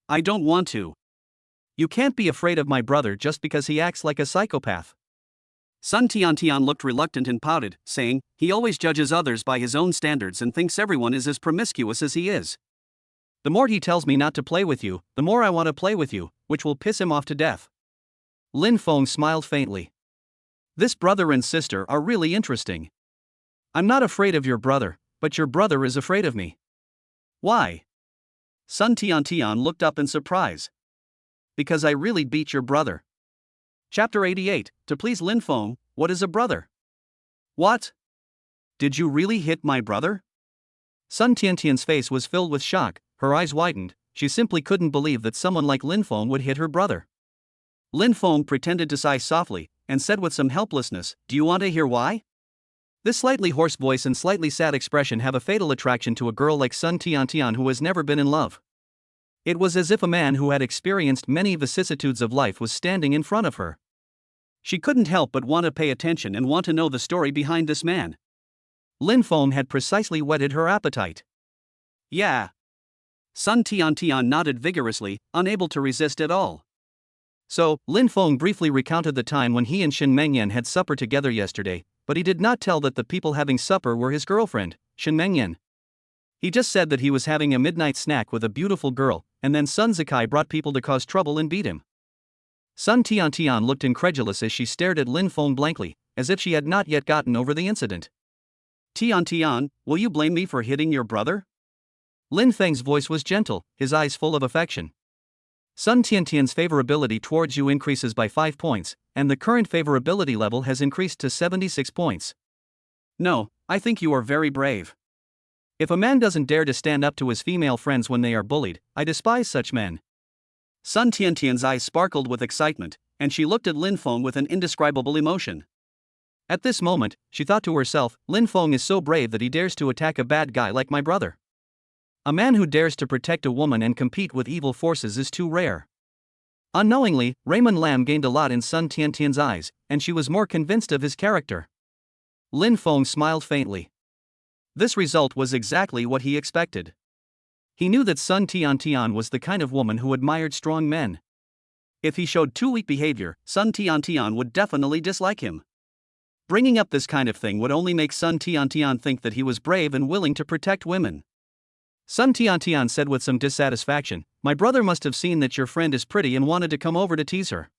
I don't want to. You can't be afraid of my brother just because he acts like a psychopath. Sun Tian looked reluctant and pouted, saying, he always judges others by his own standards and thinks everyone is as promiscuous as he is. The more he tells me not to play with you, the more I want to play with you, which will piss him off to death. Lin Fong smiled faintly. This brother and sister are really interesting. I'm not afraid of your brother, but your brother is afraid of me. Why? Sun Tian looked up in surprise. Because I really beat your brother. Chapter 88, to please Lin Fong, what is a brother? What? Did you really hit my brother? Sun Tian's face was filled with shock, her eyes widened, she simply couldn't believe that someone like Lin Fong would hit her brother. Lin Fong pretended to sigh softly, and said with some helplessness, do you want to hear why? This slightly hoarse voice and slightly sad expression have a fatal attraction to a girl like Sun Tian who has never been in love. It was as if a man who had experienced many vicissitudes of life was standing in front of her. She couldn't help but want to pay attention and want to know the story behind this man. Lin Fong had precisely whetted her appetite. Yeah. Sun Tian nodded vigorously, unable to resist at all. So, Lin Fong briefly recounted the time when he and Shen Mengyan had supper together yesterday, but he did not tell that the people having supper were his girlfriend, Shen Mengyan. He just said that he was having a midnight snack with a beautiful girl, and then Sun Zikai brought people to cause trouble and beat him. Sun Tian looked incredulous as she stared at Lin Fong blankly, as if she had not yet gotten over the incident. Tian, will you blame me for hitting your brother? Lin Feng's voice was gentle, his eyes full of affection. Sun Tian's favorability towards you increases by 5 points, and the current favorability level has increased to 76 points. No, I think you are very brave. If a man doesn't dare to stand up to his female friends when they are bullied, I despise such men. Sun Tian's eyes sparkled with excitement, and she looked at Lin Fong with an indescribable emotion. At this moment, she thought to herself, Lin Fong is so brave that he dares to attack a bad guy like my brother. A man who dares to protect a woman and compete with evil forces is too rare. Unknowingly, Raymond Lam gained a lot in Sun Tian's eyes, and she was more convinced of his character. Lin Fong smiled faintly. This result was exactly what he expected. He knew that Sun Tian was the kind of woman who admired strong men. If he showed too weak behavior, Sun Tian would definitely dislike him. Bringing up this kind of thing would only make Sun Tian think that he was brave and willing to protect women. Sun Tiantian said with some dissatisfaction, "My brother must have seen that your friend is pretty and wanted to come over to tease her.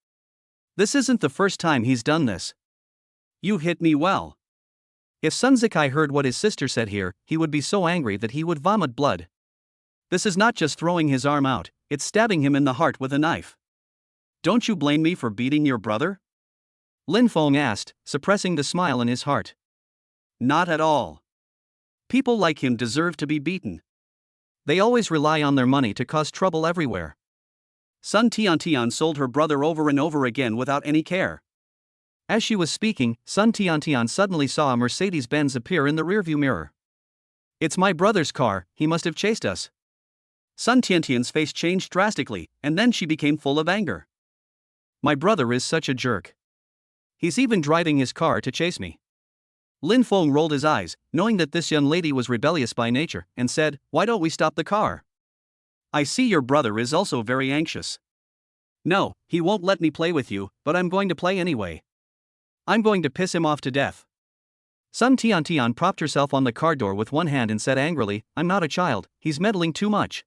This isn't the first time he's done this. You hit me well." If Sun Zikai heard what his sister said here, he would be so angry that he would vomit blood. This is not just throwing his arm out, it's stabbing him in the heart with a knife. "Don't you blame me for beating your brother?" Lin Fong asked, suppressing the smile in his heart. "Not at all. People like him deserve to be beaten. They always rely on their money to cause trouble everywhere." Sun Tiantian sold her brother over and over again without any care. As she was speaking, Sun Tiantian suddenly saw a Mercedes-Benz appear in the rearview mirror. "It's my brother's car, he must have chased us." Sun Tiantian's face changed drastically, and then she became full of anger. "My brother is such a jerk. He's even driving his car to chase me." Lin Fong rolled his eyes, knowing that this young lady was rebellious by nature, and said, "Why don't we stop the car? I see your brother is also very anxious." "No, he won't let me play with you, but I'm going to play anyway. I'm going to piss him off to death." Sun Tiantian propped herself on the car door with one hand and said angrily, "I'm not a child, he's meddling too much.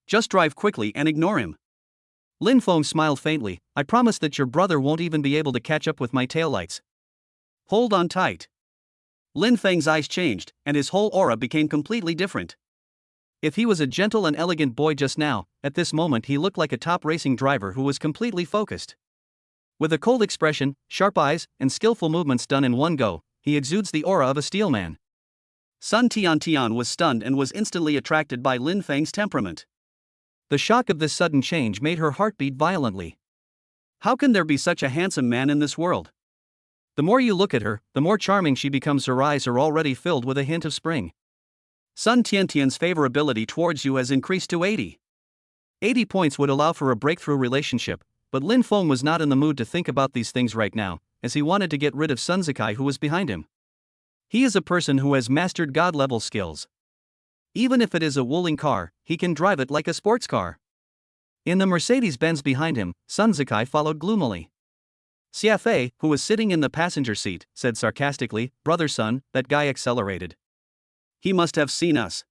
Just drive quickly and ignore him." Lin Fong smiled faintly, "I promise that your brother won't even be able to catch up with my taillights." "Hold on tight." Lin Feng's eyes changed, and his whole aura became completely different. If he was a gentle and elegant boy just now, at this moment he looked like a top racing driver who was completely focused. With a cold expression, sharp eyes, and skillful movements done in one go, he exudes the aura of a steelman. Sun Tiantian was stunned and was instantly attracted by Lin Feng's temperament. The shock of this sudden change made her heart beat violently. How can there be such a handsome man in this world? The more you look at her, the more charming she becomes. Her eyes are already filled with a hint of spring. Sun Tiantian's favorability towards you has increased to 80. 80 points would allow for a breakthrough relationship, but Lin Fong was not in the mood to think about these things right now, as he wanted to get rid of Sun Zikai who was behind him. He is a person who has mastered god-level skills. Even if it is a Wuling car, he can drive it like a sports car. In the Mercedes-Benz behind him, Sun Zikai followed gloomily. Xiafei, who was sitting in the passenger seat, said sarcastically, "Brother Sun, that guy accelerated. He must have seen us."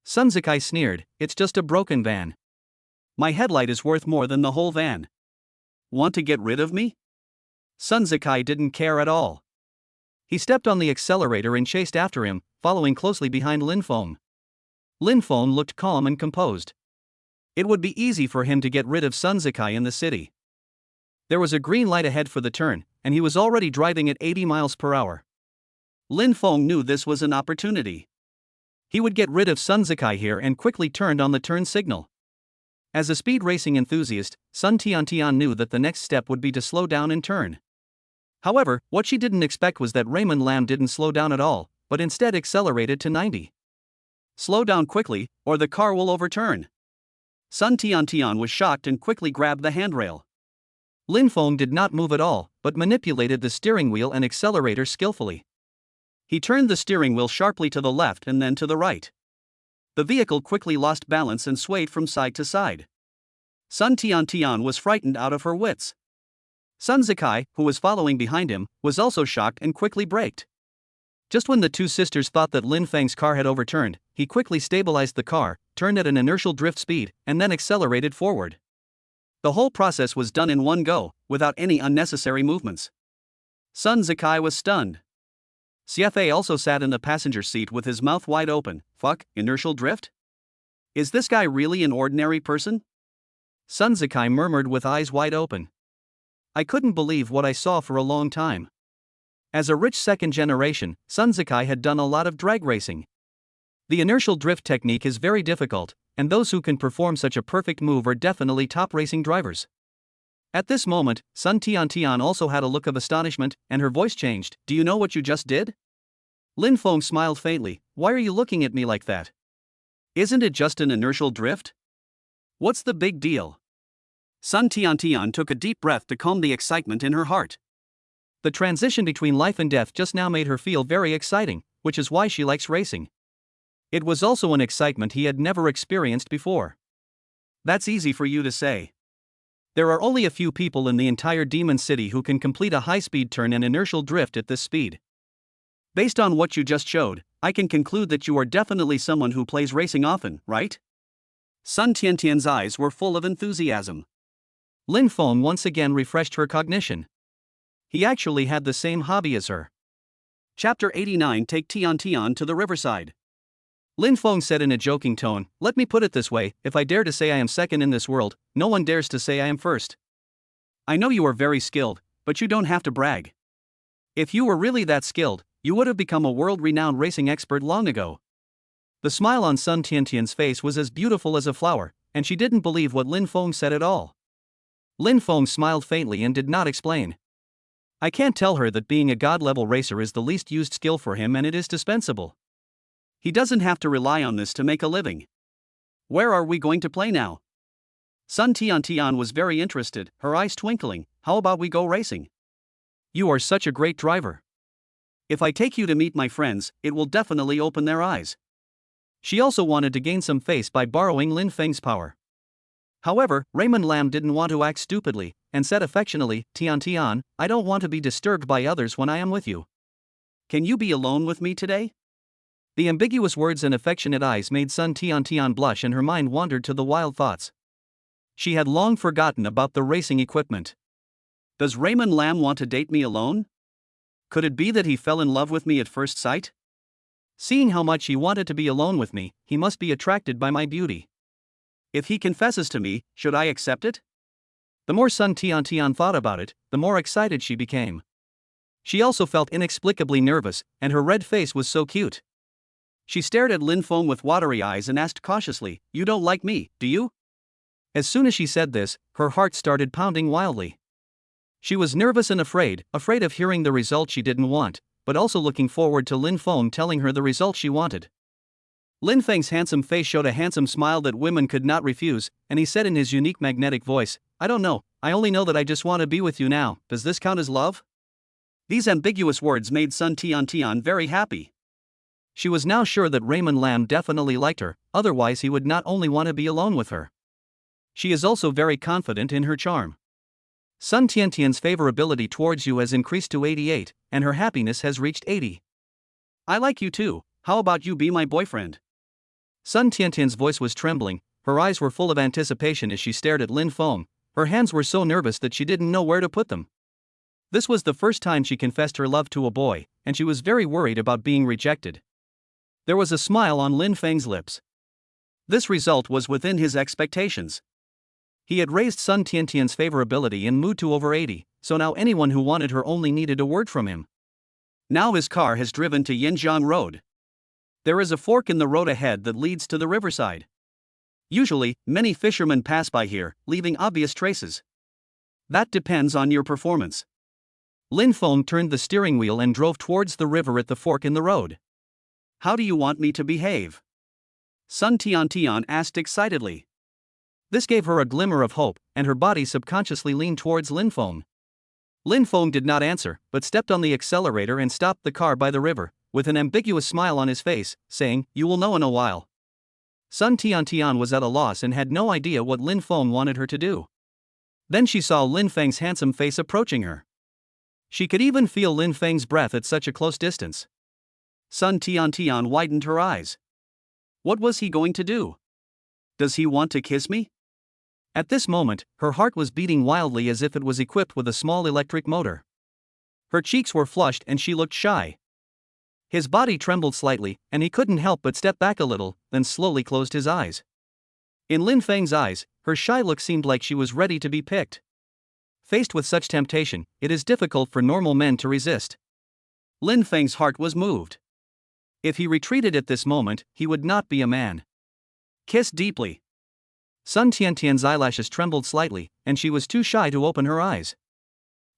Sun Zikai sneered, "It's just a broken van. My headlight is worth more than the whole van. Want to get rid of me?" Sun Zikai didn't care at all. He stepped on the accelerator and chased after him, following closely behind Lin Fong. Lin Fong looked calm and composed. It would be easy for him to get rid of Sun Zikai in the city. There was a green light ahead for the turn, and he was already driving at 80 miles per hour. Lin Fong knew this was an opportunity. He would get rid of Sun Zikai here and quickly turned on the turn signal. As a speed racing enthusiast, Sun Tiantian knew that the next step would be to slow down and turn. However, what she didn't expect was that Raymond Lam didn't slow down at all, but instead accelerated to 90. "Slow down quickly, or the car will overturn." Sun Tiantian was shocked and quickly grabbed the handrail. Lin Fong did not move at all, but manipulated the steering wheel and accelerator skillfully. He turned the steering wheel sharply to the left and then to the right. The vehicle quickly lost balance and swayed from side to side. Sun Tiantian was frightened out of her wits. Sun Zikai, who was following behind him, was also shocked and quickly braked. Just when the two sisters thought that Lin Feng's car had overturned, he quickly stabilized the car, turned at an inertial drift speed, and then accelerated forward. The whole process was done in one go, without any unnecessary movements. Sun Zikai was stunned. Xiafei also sat in the passenger seat with his mouth wide open. Fuck, inertial drift? Is this guy really an ordinary person? Sun Zikai murmured with eyes wide open. I couldn't believe what I saw for a long time. As a rich second generation, Sun Zikai had done a lot of drag racing. The inertial drift technique is very difficult, and those who can perform such a perfect move are definitely top racing drivers. At this moment, Sun Tiantian also had a look of astonishment, and her voice changed. Do you know what you just did? Lin Fong smiled faintly. Why are you looking at me like that? Isn't it just an inertial drift? What's the big deal? Sun Tiantian took a deep breath to calm the excitement in her heart. The transition between life and death just now made her feel very exciting, which is why she likes racing. It was also an excitement he had never experienced before. That's easy for you to say. There are only a few people in the entire Demon City who can complete a high-speed turn and inertial drift at this speed. Based on what you just showed, I can conclude that you are definitely someone who plays racing often, right? Sun Tiantian's eyes were full of enthusiasm. Lin Fong once again refreshed her cognition. He actually had the same hobby as her. Chapter 89. Take Tian Tian to the riverside. Lin Fong said in a joking tone, "Let me put it this way, if I dare to say I am second in this world, no one dares to say I am first. I know you are very skilled, but you don't have to brag. If you were really that skilled, you would have become a world-renowned racing expert long ago." The smile on Sun Tiantian's face was as beautiful as a flower, and she didn't believe what Lin Fong said at all. Lin Fong smiled faintly and did not explain. I can't tell her that being a god-level racer is the least used skill for him and it is dispensable. He doesn't have to rely on this to make a living. Where are we going to play now? Sun Tian was very interested, her eyes twinkling. How about we go racing? You are such a great driver. If I take you to meet my friends, it will definitely open their eyes. She also wanted to gain some face by borrowing Lin Feng's power. However, Raymond Lam didn't want to act stupidly, and said affectionately, Tian, I don't want to be disturbed by others when I am with you. Can you be alone with me today? The ambiguous words and affectionate eyes made Sun Tian blush and her mind wandered to the wild thoughts. She had long forgotten about the racing equipment. Does Raymond Lam want to date me alone? Could it be that he fell in love with me at first sight? Seeing how much he wanted to be alone with me, he must be attracted by my beauty. If he confesses to me, should I accept it? The more Sun Tian thought about it, the more excited she became. She also felt inexplicably nervous, and her red face was so cute. She stared at Lin Fong with watery eyes and asked cautiously, You don't like me, do you? As soon as she said this, her heart started pounding wildly. She was nervous and afraid of hearing the result she didn't want, but also looking forward to Lin Fong telling her the result she wanted. Lin Feng's handsome face showed a handsome smile that women could not refuse, and he said in his unique magnetic voice, I don't know, I only know that I just want to be with you now. Does this count as love? These ambiguous words made Sun Tian very happy. She was now sure that Raymond Lam definitely liked her, otherwise he would not only want to be alone with her. She is also very confident in her charm. Sun Tiantian's favorability towards you has increased to 88, and her happiness has reached 80. I like you too, how about you be my boyfriend? Sun Tiantian's voice was trembling, her eyes were full of anticipation as she stared at Lin Fong, her hands were so nervous that she didn't know where to put them. This was the first time she confessed her love to a boy, and she was very worried about being rejected. There was a smile on Lin Feng's lips. This result was within his expectations. He had raised Sun Tiantian's favorability and mood to over 80, so now anyone who wanted her only needed a word from him. Now his car has driven to Yinjiang Road. There is a fork in the road ahead that leads to the riverside. Usually, many fishermen pass by here, leaving obvious traces. That depends on your performance. Lin Fong turned the steering wheel and drove towards the river at the fork in the road. How do you want me to behave? Sun Tian asked excitedly. This gave her a glimmer of hope, and her body subconsciously leaned towards Lin Fong. Lin Fong did not answer, but stepped on the accelerator and stopped the car by the river, with an ambiguous smile on his face, saying, You will know in a while. Sun Tian was at a loss and had no idea what Lin Fong wanted her to do. Then she saw Lin Feng's handsome face approaching her. She could even feel Lin Feng's breath at such a close distance. Sun Tian widened her eyes. What was he going to do? Does he want to kiss me? At this moment, her heart was beating wildly as if it was equipped with a small electric motor. Her cheeks were flushed and she looked shy. His body trembled slightly, and he couldn't help but step back a little, then slowly closed his eyes. In Lin Feng's eyes, her shy look seemed like she was ready to be picked. Faced with such temptation, it is difficult for normal men to resist. Lin Feng's heart was moved. If he retreated at this moment, he would not be a man. Kiss deeply. Sun Tiantian's eyelashes trembled slightly, and she was too shy to open her eyes.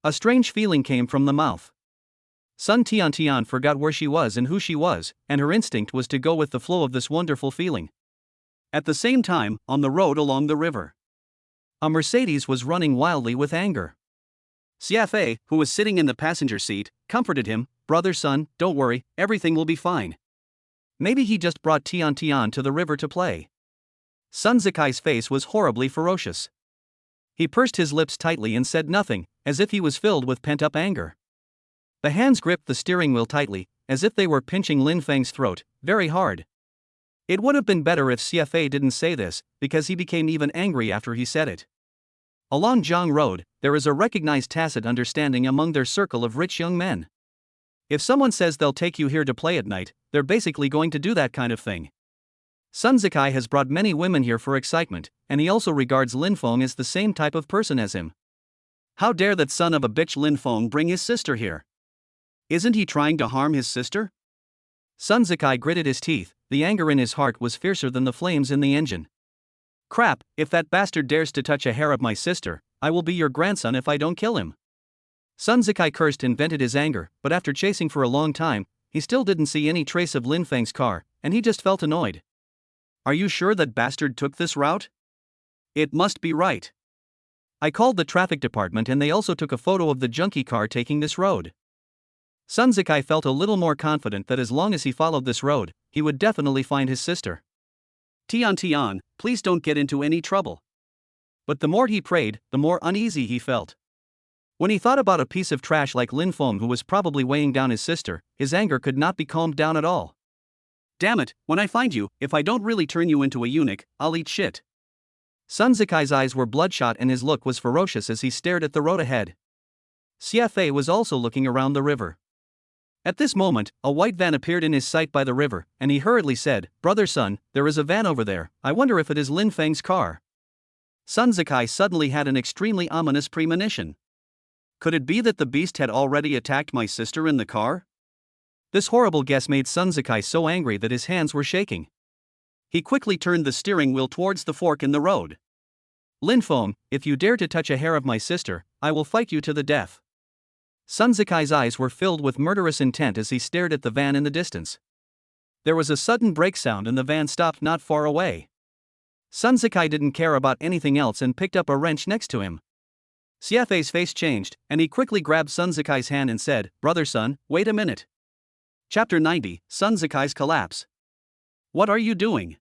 A strange feeling came from the mouth. Sun Tian forgot where she was and who she was, and her instinct was to go with the flow of this wonderful feeling. At the same time, on the road along the river, a Mercedes was running wildly with anger. Xiafei, who was sitting in the passenger seat, comforted him, Brother Sun, don't worry, everything will be fine. Maybe he just brought Tian to the river to play. Sun Zikai's face was horribly ferocious. He pursed his lips tightly and said nothing, as if he was filled with pent-up anger. The hands gripped the steering wheel tightly, as if they were pinching Lin Feng's throat, very hard. It would have been better if CFA didn't say this, because he became even angry after he said it. Along Zhang Road, there is a recognized tacit understanding among their circle of rich young men. If someone says they'll take you here to play at night, they're basically going to do that kind of thing. Sun Zikai has brought many women here for excitement, and he also regards Lin Fong as the same type of person as him. How dare that son of a bitch Lin Fong bring his sister here? Isn't he trying to harm his sister? Sun Zikai gritted his teeth, the anger in his heart was fiercer than the flames in the engine. Crap, if that bastard dares to touch a hair of my sister, I will be your grandson if I don't kill him. Sun Zikai cursed and vented his anger, but after chasing for a long time, he still didn't see any trace of Lin Feng's car, and he just felt annoyed. Are you sure that bastard took this route? It must be right. I called the traffic department and they also took a photo of the junkie car taking this road. Sun Zikai felt a little more confident that as long as he followed this road, he would definitely find his sister. Tian, please don't get into any trouble. But the more he prayed, the more uneasy he felt. When he thought about a piece of trash like Lin Fong who was probably weighing down his sister, his anger could not be calmed down at all. Damn it, when I find you, if I don't really turn you into a eunuch, I'll eat shit. Sun Zikai's eyes were bloodshot and his look was ferocious as he stared at the road ahead. CFA was also looking around the river. At this moment, a white van appeared in his sight by the river, and he hurriedly said, "Brother Sun, there is a van over there, I wonder if it is Lin Feng's car." Sun Zikai suddenly had an extremely ominous premonition. Could it be that the beast had already attacked my sister in the car? This horrible guess made Sun Zikai so angry that his hands were shaking. He quickly turned the steering wheel towards the fork in the road. "Lin Fong, if you dare to touch a hair of my sister, I will fight you to the death." Sun Zikai's eyes were filled with murderous intent as he stared at the van in the distance. There was a sudden brake sound and the van stopped not far away. Sun Zikai didn't care about anything else and picked up a wrench next to him. CFA's face changed, and he quickly grabbed Sun Zikai's hand and said, "Brother Sun, wait a minute." Chapter 90, Sun Zikai's Collapse. What are you doing?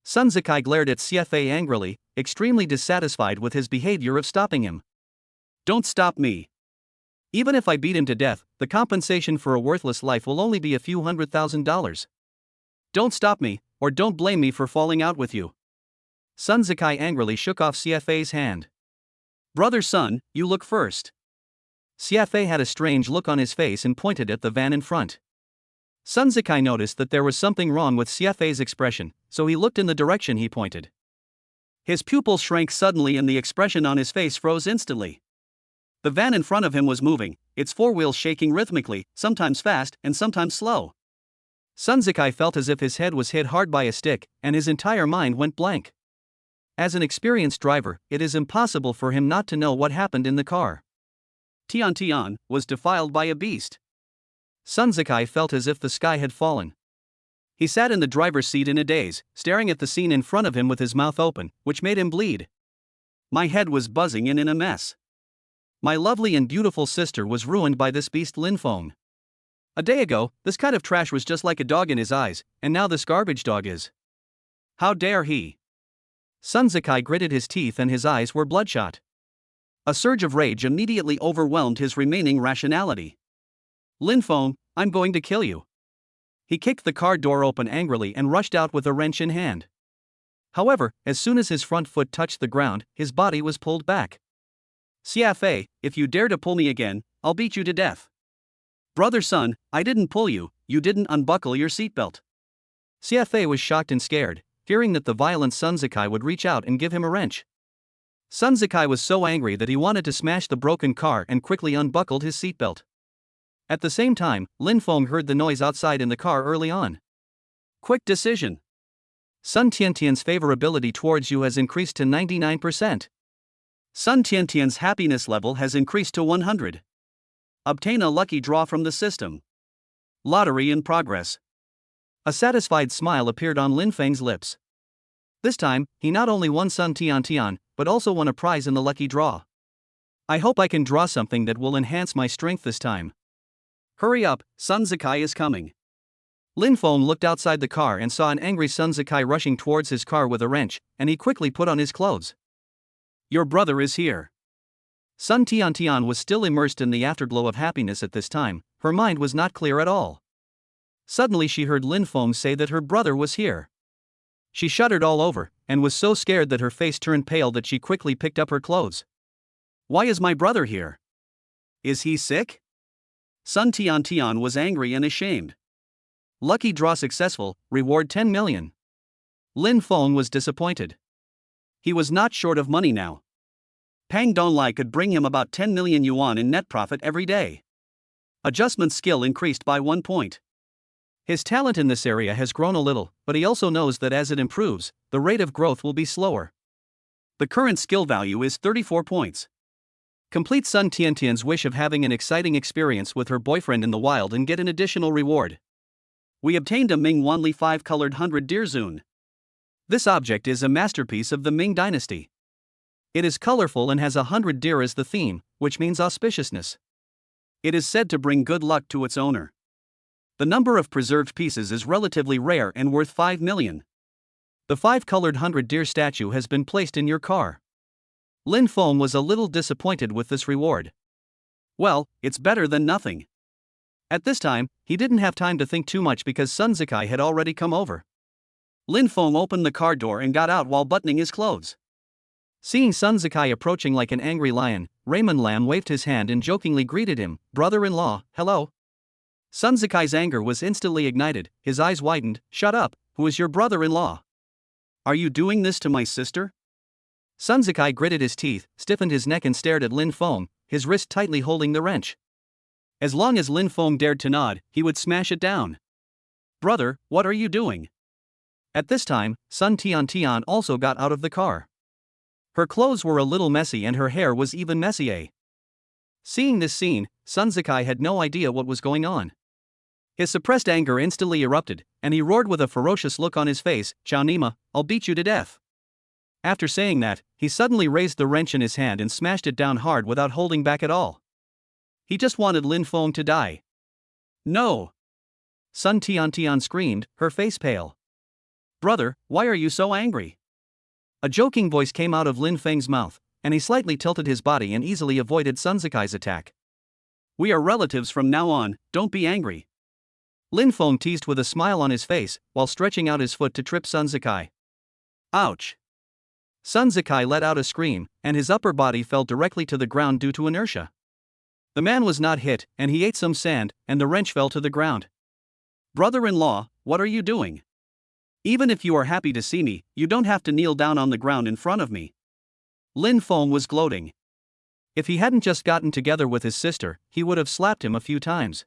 Sun Zikai glared at CFA angrily, extremely dissatisfied with his behavior of stopping him. Don't stop me. Even if I beat him to death, the compensation for a worthless life will only be a few $100,000. Don't stop me, or don't blame me for falling out with you. Sun Zikai angrily shook off CFA's hand. Brother Sun, you look first. CFA had a strange look on his face and pointed at the van in front. Sun Zikai noticed that there was something wrong with CFA's expression, so he looked in the direction he pointed. His pupils shrank suddenly and the expression on his face froze instantly. The van in front of him was moving, its four wheels shaking rhythmically, sometimes fast and sometimes slow. Sun Zikai felt as if his head was hit hard by a stick, and his entire mind went blank. As an experienced driver, it is impossible for him not to know what happened in the car. Tian was defiled by a beast. Sun Zikai felt as if the sky had fallen. He sat in the driver's seat in a daze, staring at the scene in front of him with his mouth open, which made him bleed. My head was buzzing and in a mess. My lovely and beautiful sister was ruined by this beast Lin Fong. A day ago, this kind of trash was just like a dog in his eyes, and now this garbage dog is. How dare he? Sun Zikai gritted his teeth and his eyes were bloodshot. A surge of rage immediately overwhelmed his remaining rationality. Lin Fong, I'm going to kill you. He kicked the car door open angrily and rushed out with a wrench in hand. However, as soon as his front foot touched the ground, his body was pulled back. CFA, if you dare to pull me again, I'll beat you to death. Brother Sun, I didn't pull you, you didn't unbuckle your seatbelt. CFA was shocked and scared, fearing that the violent Sun Zikai would reach out and give him a wrench. Sun Zikai was so angry that he wanted to smash the broken car and quickly unbuckled his seatbelt. At the same time, Lin Fong heard the noise outside in the car early on. Quick decision. Sun Tiantian's favorability towards you has increased to 99%. Sun Tiantian's happiness level has increased to 100. Obtain a lucky draw from the system. Lottery in progress. A satisfied smile appeared on Lin Feng's lips. This time, he not only won Sun Tiantian, but also won a prize in the lucky draw. I hope I can draw something that will enhance my strength this time. Hurry up, Sun Zikai is coming. Lin Fong looked outside the car and saw an angry Sun Zikai rushing towards his car with a wrench, and he quickly put on his clothes. Your brother is here. Sun Tian was still immersed in the afterglow of happiness at this time. Her mind was not clear at all. Suddenly she heard Lin Fong say that her brother was here. She shuddered all over, and was so scared that her face turned pale that she quickly picked up her clothes. Why is my brother here? Is he sick? Sun Tian was angry and ashamed. Lucky draw successful, reward 10 million. Lin Fong was disappointed. He was not short of money now. Pang Donglai could bring him about 10 million yuan in net profit every day. Adjustment skill increased by 1 point. His talent in this area has grown a little, but he also knows that as it improves, the rate of growth will be slower. The current skill value is 34 points. Complete Sun Tian's wish of having an exciting experience with her boyfriend in the wild and get an additional reward. We obtained a Ming Wanli 5-colored 100 deer zune. This object is a masterpiece of the Ming dynasty. It is colorful and has 100 deer as the theme, which means auspiciousness. It is said to bring good luck to its owner. The number of preserved pieces is relatively rare and worth 5 million. The 5-colored 100 deer statue has been placed in your car. Lin Fong was a little disappointed with this reward. Well, it's better than nothing. At this time, he didn't have time to think too much because Sun Zikai had already come over. Lin Fong opened the car door and got out while buttoning his clothes. Seeing Sun Zikai approaching like an angry lion, Raymond Lam waved his hand and jokingly greeted him, "Brother-in-law, hello." Sun Zikai's anger was instantly ignited, his eyes widened. "Shut up, who is your brother-in-law? Are you doing this to my sister?" Sun Zikai gritted his teeth, stiffened his neck and stared at Lin Fong, his wrist tightly holding the wrench. As long as Lin Fong dared to nod, he would smash it down. "Brother, what are you doing?" At this time, Sun Tian also got out of the car. Her clothes were a little messy and her hair was even messier. Seeing this scene, Sun Zikai had no idea what was going on. His suppressed anger instantly erupted, and he roared with a ferocious look on his face, "Chow Nima, I'll beat you to death." After saying that, he suddenly raised the wrench in his hand and smashed it down hard without holding back at all. He just wanted Lin Fong to die. "No!" Sun Tian screamed, her face pale. "Brother, why are you so angry?" A joking voice came out of Lin Feng's mouth, and he slightly tilted his body and easily avoided Sun Zikai's attack. "We are relatives from now on, don't be angry." Lin Fong teased with a smile on his face, while stretching out his foot to trip Sun Zikai. Ouch! Sun Zikai let out a scream, and his upper body fell directly to the ground due to inertia. The man was not hit, and he ate some sand, and the wrench fell to the ground. "Brother-in-law, what are you doing? Even if you are happy to see me, you don't have to kneel down on the ground in front of me." Lin Fong was gloating. If he hadn't just gotten together with his sister, he would have slapped him a few times.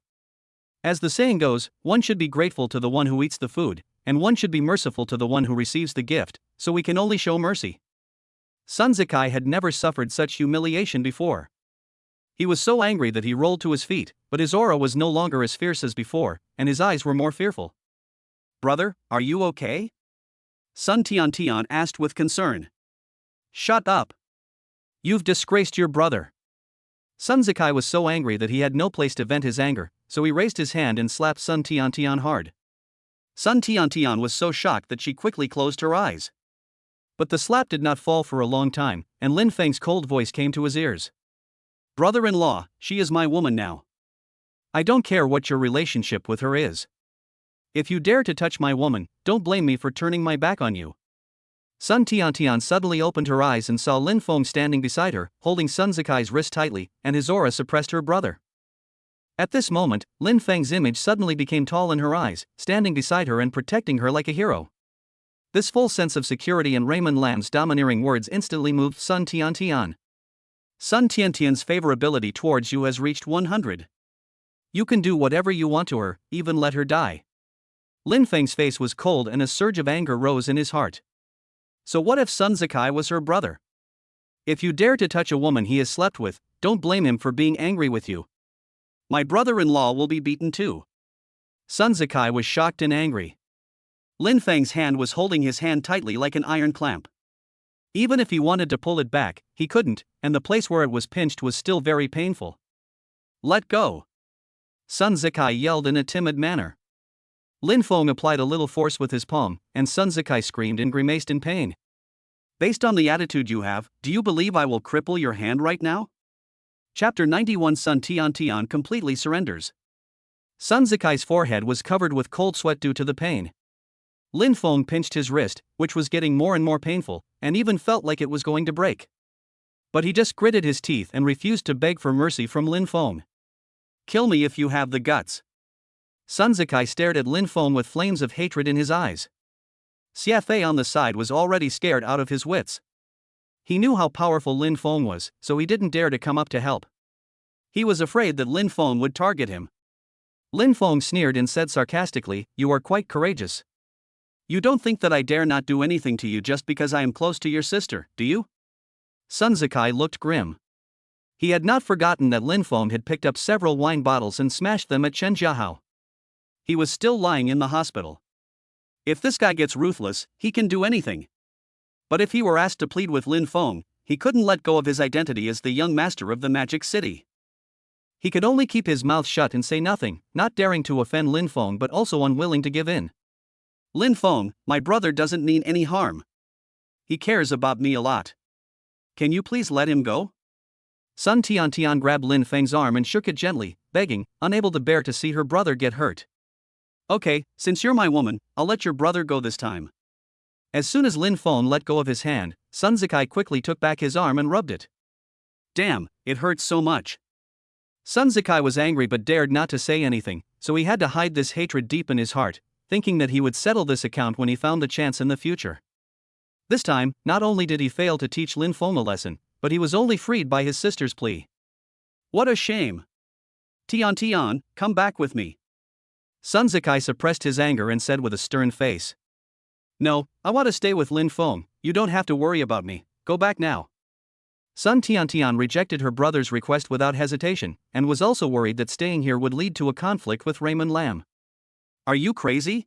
As the saying goes, one should be grateful to the one who eats the food, and one should be merciful to the one who receives the gift, so we can only show mercy. Sun Zikai had never suffered such humiliation before. He was so angry that he rolled to his feet, but his aura was no longer as fierce as before, and his eyes were more fearful. "Brother, are you okay?" Sun Tian asked with concern. "Shut up. You've disgraced your brother." Sun Zikai was so angry that he had no place to vent his anger, so he raised his hand and slapped Sun Tian hard. Sun Tian was so shocked that she quickly closed her eyes. But the slap did not fall for a long time, and Lin Feng's cold voice came to his ears. "Brother-in-law, she is my woman now. I don't care what your relationship with her is. If you dare to touch my woman, don't blame me for turning my back on you." Sun Tian suddenly opened her eyes and saw Lin Fong standing beside her, holding Sun Zikai's wrist tightly, and his aura suppressed her brother. At this moment, Lin Feng's image suddenly became tall in her eyes, standing beside her and protecting her like a hero. This full sense of security and Raymond Lam's domineering words instantly moved Sun Tian. "Sun Tian's favorability towards you has reached 100. You can do whatever you want to her, even let her die." Lin Feng's face was cold and a surge of anger rose in his heart. So what if Sun Zikai was her brother? If you dare to touch a woman he has slept with, don't blame him for being angry with you. My brother-in-law will be beaten too. Sun Zikai was shocked and angry. Lin Feng's hand was holding his hand tightly like an iron clamp. Even if he wanted to pull it back, he couldn't, and the place where it was pinched was still very painful. "Let go!" Sun Zikai yelled in a timid manner. Lin Fong applied a little force with his palm, and Sun Zikai screamed and grimaced in pain. "Based on the attitude you have, do you believe I will cripple your hand right now?" Chapter 91 Sun Tian completely surrenders. Sun Zikai's forehead was covered with cold sweat due to the pain. Lin Fong pinched his wrist, which was getting more and more painful, and even felt like it was going to break. But he just gritted his teeth and refused to beg for mercy from Lin Fong. "Kill me if you have the guts." Sun Zikai stared at Lin Fong with flames of hatred in his eyes. Xia Fei on the side was already scared out of his wits. He knew how powerful Lin Fong was, so he didn't dare to come up to help. He was afraid that Lin Fong would target him. Lin Fong sneered and said sarcastically, "You are quite courageous. You don't think that I dare not do anything to you just because I am close to your sister, do you?" Sun Zikai looked grim. He had not forgotten that Lin Fong had picked up several wine bottles and smashed them at Chen Jiahao. He was still lying in the hospital. If this guy gets ruthless, he can do anything. But if he were asked to plead with Lin Fong, he couldn't let go of his identity as the young master of the Magic City. He could only keep his mouth shut and say nothing, not daring to offend Lin Fong but also unwilling to give in. "Lin Fong, my brother doesn't mean any harm. He cares about me a lot. Can you please let him go?" Sun Tian grabbed Lin Feng's arm and shook it gently, begging, unable to bear to see her brother get hurt. "Okay, since you're my woman, I'll let your brother go this time." As soon as Lin Fong let go of his hand, Sun Zikai quickly took back his arm and rubbed it. "Damn, it hurts so much." Sun Zikai was angry but dared not to say anything, so he had to hide this hatred deep in his heart, thinking that he would settle this account when he found the chance in the future. This time, not only did he fail to teach Lin Fong a lesson, but he was only freed by his sister's plea. "What a shame. Tian, come back with me." Sun Zikai suppressed his anger and said with a stern face. "No, I want to stay with Lin Fong. You don't have to worry about me. Go back now." Sun Tian rejected her brother's request without hesitation, and was also worried that staying here would lead to a conflict with Raymond Lam. "Are you crazy?"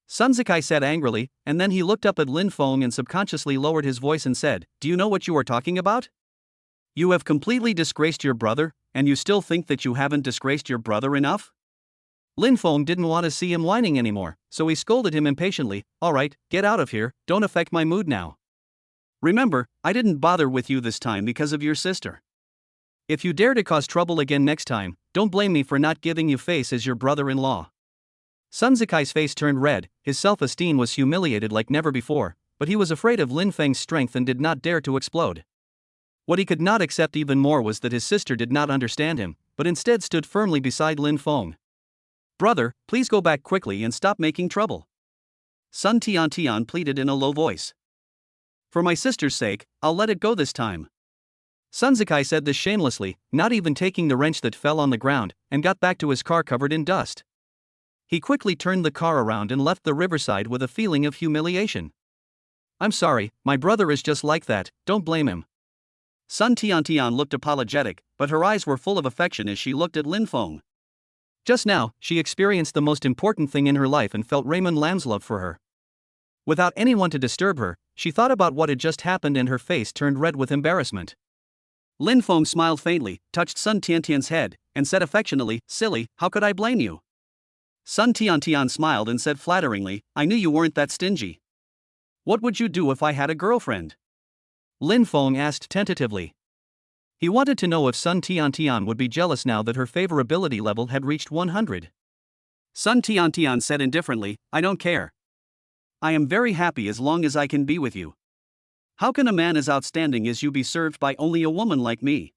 Sun Zikai said angrily, and then he looked up at Lin Fong and subconsciously lowered his voice and said, "Do you know what you are talking about? You have completely disgraced your brother, and you still think that you haven't disgraced your brother enough?" Lin Fong didn't want to see him whining anymore, so he scolded him impatiently. "All right, get out of here, don't affect my mood now. Remember, I didn't bother with you this time because of your sister. If you dare to cause trouble again next time, don't blame me for not giving you face as your brother-in-law." Sun Zikai's face turned red, his self-esteem was humiliated like never before, but he was afraid of Lin Feng's strength and did not dare to explode. What he could not accept even more was that his sister did not understand him, but instead stood firmly beside Lin Fong. "Brother, please go back quickly and stop making trouble." Sun Tian pleaded in a low voice. "For my sister's sake, I'll let it go this time." Sun Zikai said this shamelessly, not even taking the wrench that fell on the ground, and got back to his car covered in dust. He quickly turned the car around and left the riverside with a feeling of humiliation. "I'm sorry, my brother is just like that, don't blame him." Sun Tian looked apologetic, but her eyes were full of affection as she looked at Lin Fong. Just now, she experienced the most important thing in her life and felt Raymond Lam's love for her. Without anyone to disturb her, she thought about what had just happened and her face turned red with embarrassment. Lin Fong smiled faintly, touched Sun Tian's head, and said affectionately, "Silly, how could I blame you?" Sun Tian smiled and said flatteringly, "I knew you weren't that stingy." "What would you do if I had a girlfriend?" Lin Fong asked tentatively. He wanted to know if Sun Tian would be jealous now that her favorability level had reached 100. Sun Tian said indifferently, "I don't care. I am very happy as long as I can be with you. How can a man as outstanding as you be served by only a woman like me?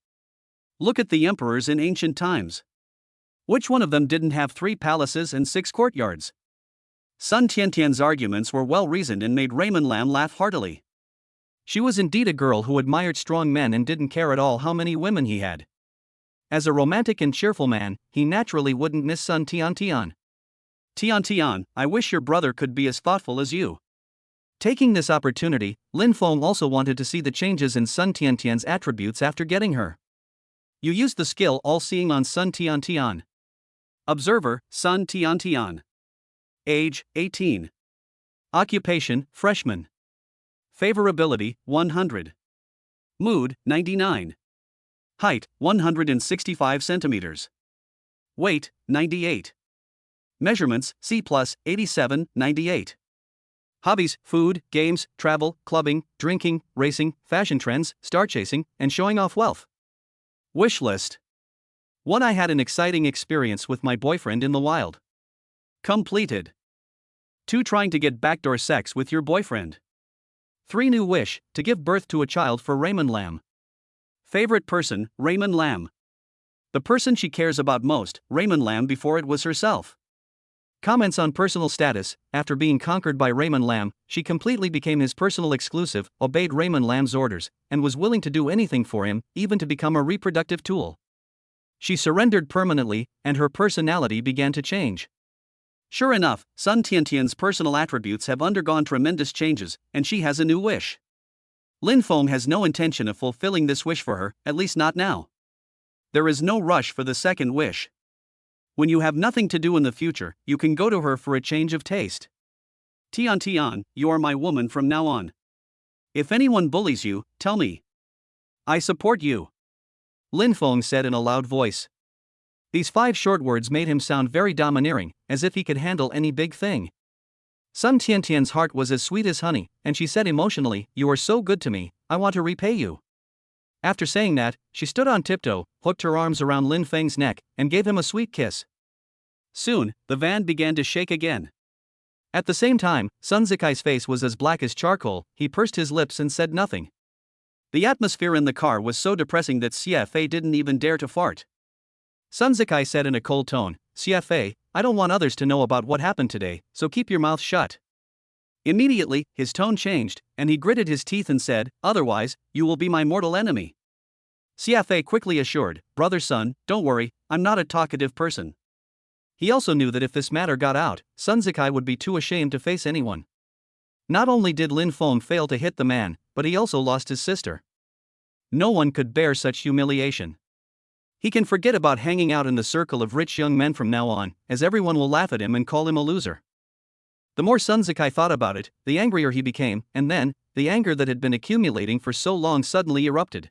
Look at the emperors in ancient times. Which one of them didn't have 3 palaces and 6 courtyards?" Sun Tian's arguments were well reasoned and made Raymond Lam laugh heartily. She was indeed a girl who admired strong men and didn't care at all how many women he had. As a romantic and cheerful man, he naturally wouldn't miss Sun Tian. Tian, I wish your brother could be as thoughtful as you." Taking this opportunity, Lin Fong also wanted to see the changes in Sun Tian's attributes after getting her. You used the skill all-seeing on Sun Tian. Observer, Sun Tian. Age, 18. Occupation, freshman. Favorability, 100. Mood, 99. Height, 165 centimeters. Weight, 98. Measurements, C+, 87, 98. Hobbies, food, games, travel, clubbing, drinking, racing, fashion trends, star chasing, and showing off wealth. Wish list. 1. I had an exciting experience with my boyfriend in the wild. Completed. 2. Trying to get backdoor sex with your boyfriend. 3. New wish, to give birth to a child for Raymond Lam. Favorite person, Raymond Lam. The person she cares about most, Raymond Lam before it was herself. Comments on personal status. After being conquered by Raymond Lam, she completely became his personal exclusive, obeyed Raymond Lam's orders, and was willing to do anything for him, even to become a reproductive tool. She surrendered permanently, and her personality began to change. Sure enough, Sun Tiantian's personal attributes have undergone tremendous changes, and she has a new wish. Lin Fong has no intention of fulfilling this wish for her, at least not now. There is no rush for the second wish. When you have nothing to do in the future, you can go to her for a change of taste. Tian Tian, you are my woman from now on. If anyone bullies you, tell me. I support you. Lin Fong said in a loud voice. These 5 short words made him sound very domineering, as if he could handle any big thing. Sun Tiantian's heart was as sweet as honey, and she said emotionally, "You are so good to me, I want to repay you." After saying that, she stood on tiptoe, hooked her arms around Lin Feng's neck, and gave him a sweet kiss. Soon, the van began to shake again. At the same time, Sun Zikai's face was as black as charcoal. He pursed his lips and said nothing. The atmosphere in the car was so depressing that CFA didn't even dare to fart. Sun Zikai said in a cold tone, "CFA, I don't want others to know about what happened today, so keep your mouth shut." Immediately, his tone changed, and he gritted his teeth and said, "Otherwise, you will be my mortal enemy." CFA quickly assured, "Brother Sun, don't worry, I'm not a talkative person." He also knew that if this matter got out, Sun Zikai would be too ashamed to face anyone. Not only did Lin Fong fail to hit the man, but he also lost his sister. No one could bear such humiliation. He can forget about hanging out in the circle of rich young men from now on, as everyone will laugh at him and call him a loser. The more Sun Zikai thought about it, the angrier he became, and then, the anger that had been accumulating for so long suddenly erupted.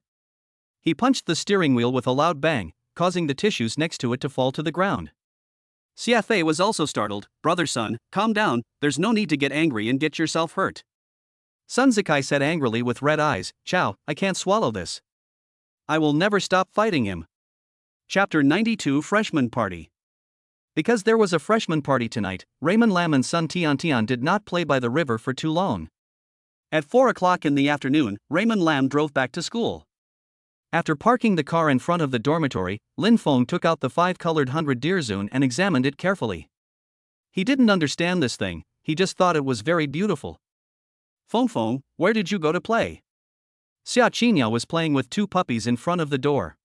He punched the steering wheel with a loud bang, causing the tissues next to it to fall to the ground. CFA was also startled. "Brother Sun, calm down, there's no need to get angry and get yourself hurt." Sun Zikai said angrily with red eyes, "Chow, I can't swallow this. I will never stop fighting him." Chapter 92 Freshman Party. Because there was a freshman party tonight, Raymond Lam and Sun Tiantian did not play by the river for too long. At 4 o'clock in the afternoon, Raymond Lam drove back to school. After parking the car in front of the dormitory, Lin Fong took out the 5-colored 100 Deerzun and examined it carefully. He didn't understand this thing, he just thought it was very beautiful. "Fong, where did you go to play?" Xia Qinya was playing with 2 puppies in front of the door.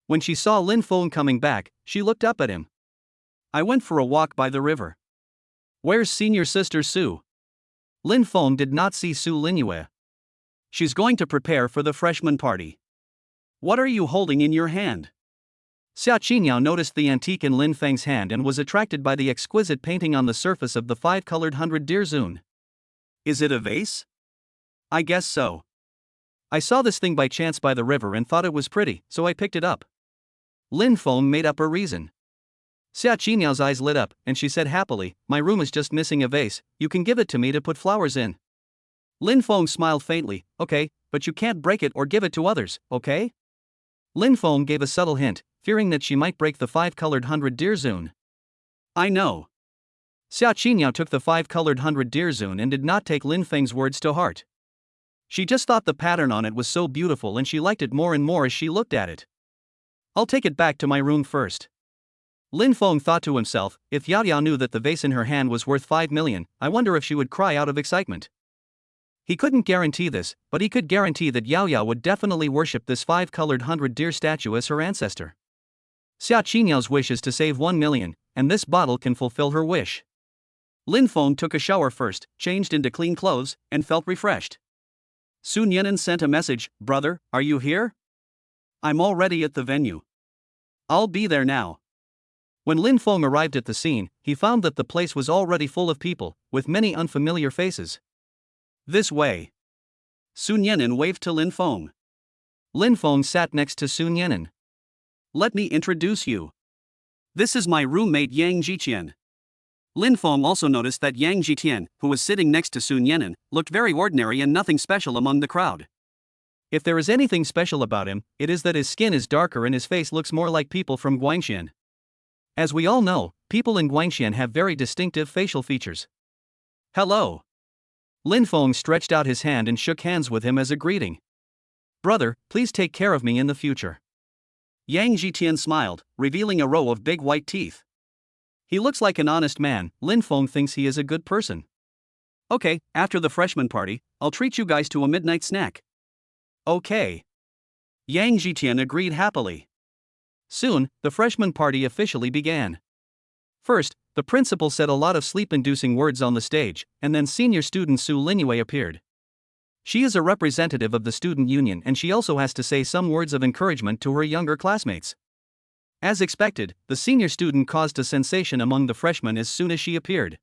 When she saw Lin Fong coming back, she looked up at him. "I went for a walk by the river." "Where's senior sister Su?" Lin Fong did not see Su Linua. "She's going to prepare for the freshman party." "What are you holding in your hand?" Xia Qinyao noticed the antique in Lin Feng's hand and was attracted by the exquisite painting on the surface of the 5-colored 100 Deerzun. "Is it a vase?" "I guess so. I saw this thing by chance by the river and thought it was pretty, so I picked it up." Lin Fong made up a reason. Xia Qinyao's eyes lit up, and she said happily, "My room is just missing a vase, you can give it to me to put flowers in." Lin Fong smiled faintly, "Okay, but you can't break it or give it to others, okay?" Lin Fong gave a subtle hint, fearing that she might break the 5-colored 100 Deerzun. "I know." Xia Qinyao took the 5-colored 100 Deerzun and did not take Lin Feng's words to heart. She just thought the pattern on it was so beautiful and she liked it more and more as she looked at it. "I'll take it back to my room first." Lin Fong thought to himself, if Yao Yao knew that the vase in her hand was worth 5 million, I wonder if she would cry out of excitement. He couldn't guarantee this, but he could guarantee that Yao Yao would definitely worship this 5-colored 100 deer statue as her ancestor. Xia Qinyao's wish is to save 1 million, and this bottle can fulfill her wish. Lin Fong took a shower first, changed into clean clothes, and felt refreshed. Sun Yenan sent a message, "Brother, are you here? I'm already at the venue. I'll be there now." When Lin Fong arrived at the scene, he found that the place was already full of people, with many unfamiliar faces. "This way." Sun Yenan waved to Lin Fong. Lin Fong sat next to Sun Yenan. "Let me introduce you. This is my roommate Yang Jiqian." Lin Fong also noticed that Yang Jiqian, who was sitting next to Sun Yenan, looked very ordinary and nothing special among the crowd. If there is anything special about him, it is that his skin is darker and his face looks more like people from Guangxian. As we all know, people in Guangxian have very distinctive facial features. Hello. Lin Fong stretched out his hand and shook hands with him as a greeting. Brother, please take care of me in the future. Yang Jitian smiled, revealing a row of big white teeth. He looks like an honest man. Lin Fong thinks he is a good person. Okay, after the freshman party, I'll treat you guys to a midnight snack. Okay. Yang Jitian agreed happily. Soon, the freshman party officially began. First, the principal said a lot of sleep-inducing words on the stage, and then senior student Su Linua appeared. She is a representative of the student union and she also has to say some words of encouragement to her younger classmates. As expected, the senior student caused a sensation among the freshmen as soon as she appeared.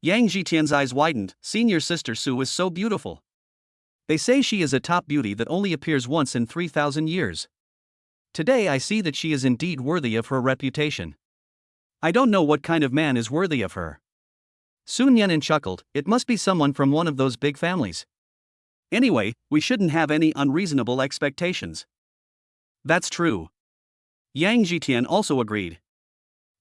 Yang Jitian's eyes widened. Senior sister Su is so beautiful. They say she is a top beauty that only appears once in 3,000 years. Today I see that she is indeed worthy of her reputation. I don't know what kind of man is worthy of her. Sun Yenin chuckled, it must be someone from one of those big families. Anyway, we shouldn't have any unreasonable expectations. That's true. Yang Jitian also agreed.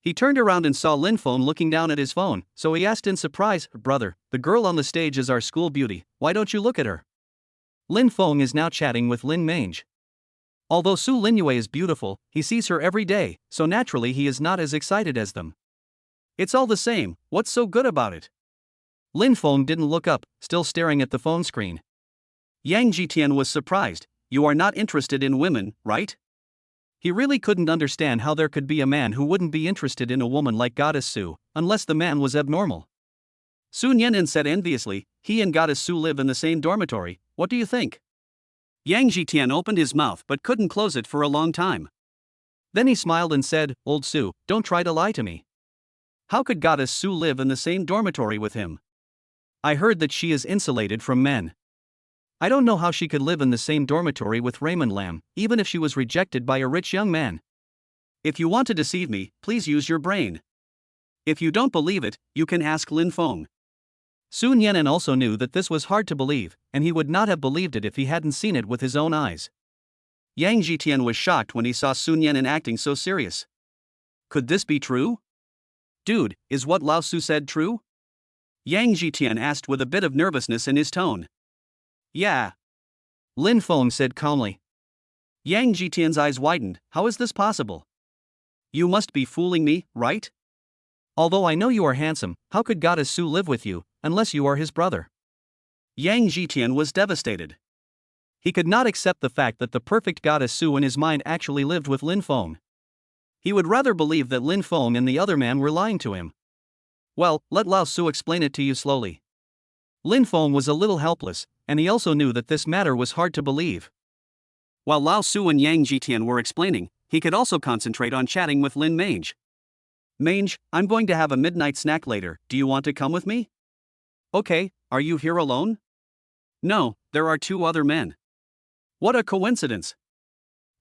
He turned around and saw Lin Fong looking down at his phone, so he asked in surprise, Brother, the girl on the stage is our school beauty, why don't you look at her? Lin Fong is now chatting with Lin Mange. Although Su Linua is beautiful, he sees her every day, so naturally he is not as excited as them. It's all the same, what's so good about it? Lin Fong didn't look up, still staring at the phone screen. Yang Jitian was surprised. You are not interested in women, right? He really couldn't understand how there could be a man who wouldn't be interested in a woman like Goddess Su, unless the man was abnormal. Sun Yenin said enviously, he and Goddess Su live in the same dormitory, what do you think? Yang Jitian opened his mouth but couldn't close it for a long time. Then he smiled and said, Old Su, don't try to lie to me. How could Goddess Su live in the same dormitory with him? I heard that she is insulated from men. I don't know how she could live in the same dormitory with Raymond Lam, even if she was rejected by a rich young man. If you want to deceive me, please use your brain. If you don't believe it, you can ask Lin Fong. Sun Yenin also knew that this was hard to believe, and he would not have believed it if he hadn't seen it with his own eyes. Yang Jitian was shocked when he saw Sun Yenin acting so serious. Could this be true? Dude, is what Lao Su said true? Yang Jitian asked with a bit of nervousness in his tone. Yeah. Lin Fong said calmly. Yang Jitian's eyes widened, how is this possible? You must be fooling me, right? Although I know you are handsome, how could Goddess Su live with you, unless you are his brother? Yang Jitian was devastated. He could not accept the fact that the perfect Goddess Su in his mind actually lived with Lin Fong. He would rather believe that Lin Fong and the other man were lying to him. Well, let Lao Su explain it to you slowly. Lin Fong was a little helpless, and he also knew that this matter was hard to believe. While Lao Su and Yang Jitian were explaining, he could also concentrate on chatting with Lin Mange. Mange, I'm going to have a midnight snack later, do you want to come with me? Okay, are you here alone? No, there are 2 other men. What a coincidence.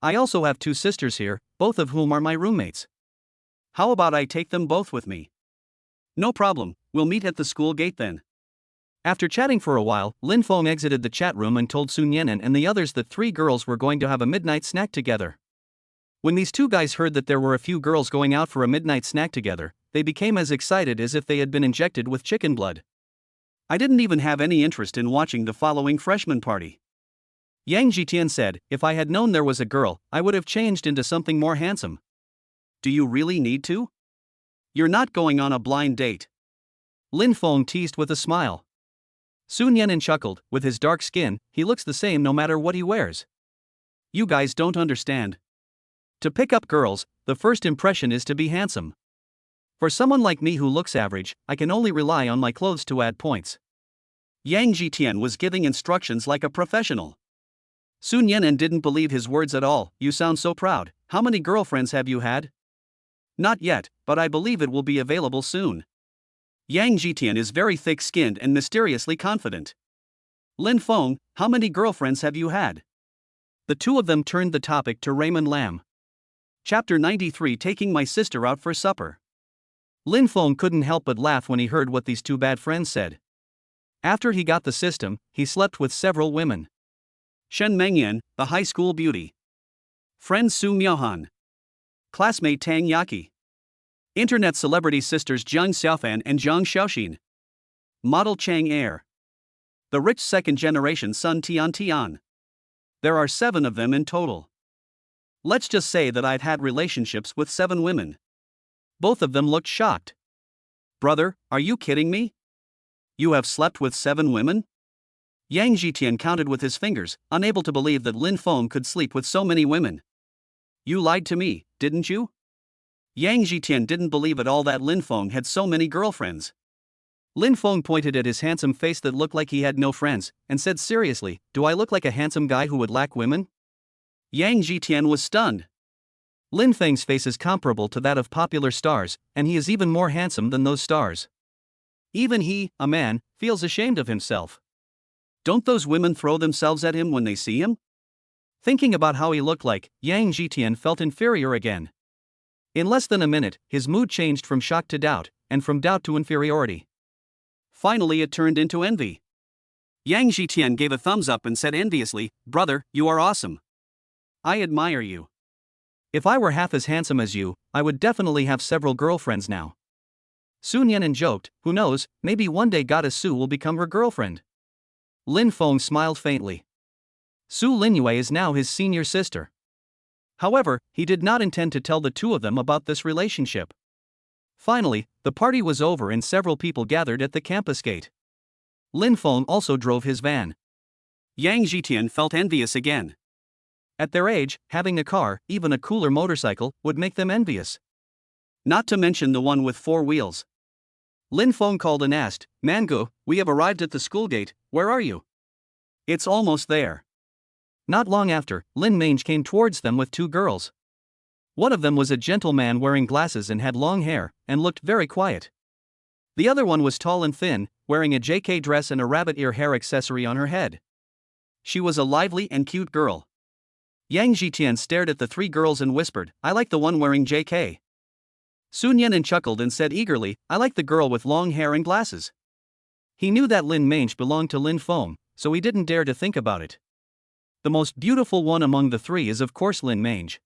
I also have 2 sisters here, both of whom are my roommates. How about I take them both with me? No problem, we'll meet at the school gate then. After chatting for a while, Lin Fong exited the chat room and told Sun Yenin and the others that 3 girls were going to have a midnight snack together. When these 2 guys heard that there were a few girls going out for a midnight snack together, they became as excited as if they had been injected with chicken blood. I didn't even have any interest in watching the following freshman party. Yang Jitian said, if I had known there was a girl, I would have changed into something more handsome. Do you really need to? You're not going on a blind date. Lin Fong teased with a smile. Sun Yenin chuckled, with his dark skin, he looks the same no matter what he wears. You guys don't understand. To pick up girls, the first impression is to be handsome. For someone like me who looks average, I can only rely on my clothes to add points. Yang Jitian was giving instructions like a professional. Sun Yenin didn't believe his words at all. You sound so proud. How many girlfriends have you had? Not yet, but I believe it will be available soon. Yang Jitian is very thick-skinned and mysteriously confident. Lin Fong, how many girlfriends have you had? The 2 of them turned the topic to Raymond Lam. Chapter 93, Taking My Sister Out for Supper. Lin Fong couldn't help but laugh when he heard what these 2 bad friends said. After he got the system, he slept with several women. Shen Mengyan, the high school beauty. Friend Su Myohan. Classmate Tang Yaki. Internet celebrity sisters Jiang Xiaofan and Jiang Xiaoxin. Model Chang Air. The rich second-generation son Tian Tian. There are 7 of them in total. Let's just say that I've had relationships with 7 women. Both of them looked shocked. Brother, are you kidding me? You have slept with 7 women? Yang Zhitian counted with his fingers, unable to believe that Lin Fong could sleep with so many women. You lied to me, didn't you? Yang Zhitian didn't believe at all that Lin Fong had so many girlfriends. Lin Fong pointed at his handsome face that looked like he had no friends, and said seriously, do I look like a handsome guy who would lack women? Yang Zhitian was stunned. Lin Feng's face is comparable to that of popular stars, and he is even more handsome than those stars. Even he, a man, feels ashamed of himself. Don't those women throw themselves at him when they see him? Thinking about how he looked like, Yang Zhitian felt inferior again. In less than a minute, his mood changed from shock to doubt, and from doubt to inferiority. Finally it turned into envy. Yang Zhitian gave a thumbs up and said enviously, brother, you are awesome. I admire you. If I were half as handsome as you, I would definitely have several girlfriends now. Su Nianan joked, who knows, maybe one day Goddess Su will become her girlfriend. Lin Fong smiled faintly. Su Linua is now his senior sister. However, he did not intend to tell the two of them about this relationship. Finally, the party was over and several people gathered at the campus gate. Lin Fong also drove his van. Yang Zhitian felt envious again. At their age, having a car, even a cooler motorcycle, would make them envious. Not to mention the one with 4 wheels. Lin Fong called and asked, Mango, we have arrived at the school gate, where are you? It's almost there. Not long after, Lin Mange came towards them with 2 girls. One of them was a gentleman wearing glasses and had long hair, and looked very quiet. The other one was tall and thin, wearing a JK dress and a rabbit ear hair accessory on her head. She was a lively and cute girl. Yang Zhitian stared at the 3 girls and whispered, I like the one wearing JK. Su Nianan chuckled and said eagerly, I like the girl with long hair and glasses. He knew that Lin Mange belonged to Lin Fong, so he didn't dare to think about it. The most beautiful one among the 3 is of course Lin Mange.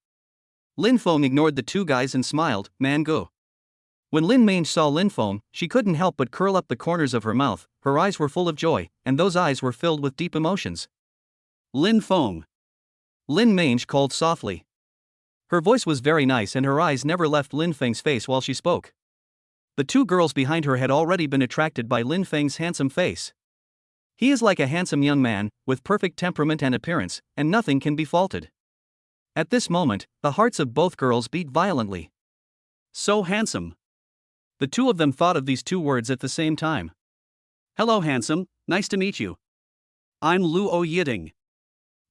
Lin Fong ignored the 2 guys and smiled, Mango. When Lin Mange saw Lin Fong, she couldn't help but curl up the corners of her mouth, her eyes were full of joy, and those eyes were filled with deep emotions. Lin Fong. Lin Mange called softly. Her voice was very nice and her eyes never left Lin Feng's face while she spoke. The 2 girls behind her had already been attracted by Lin Feng's handsome face. He is like a handsome young man, with perfect temperament and appearance, and nothing can be faulted. At this moment, the hearts of both girls beat violently. So handsome. The 2 of them thought of these 2 words at the same time. Hello handsome, nice to meet you. I'm Luo Yiding.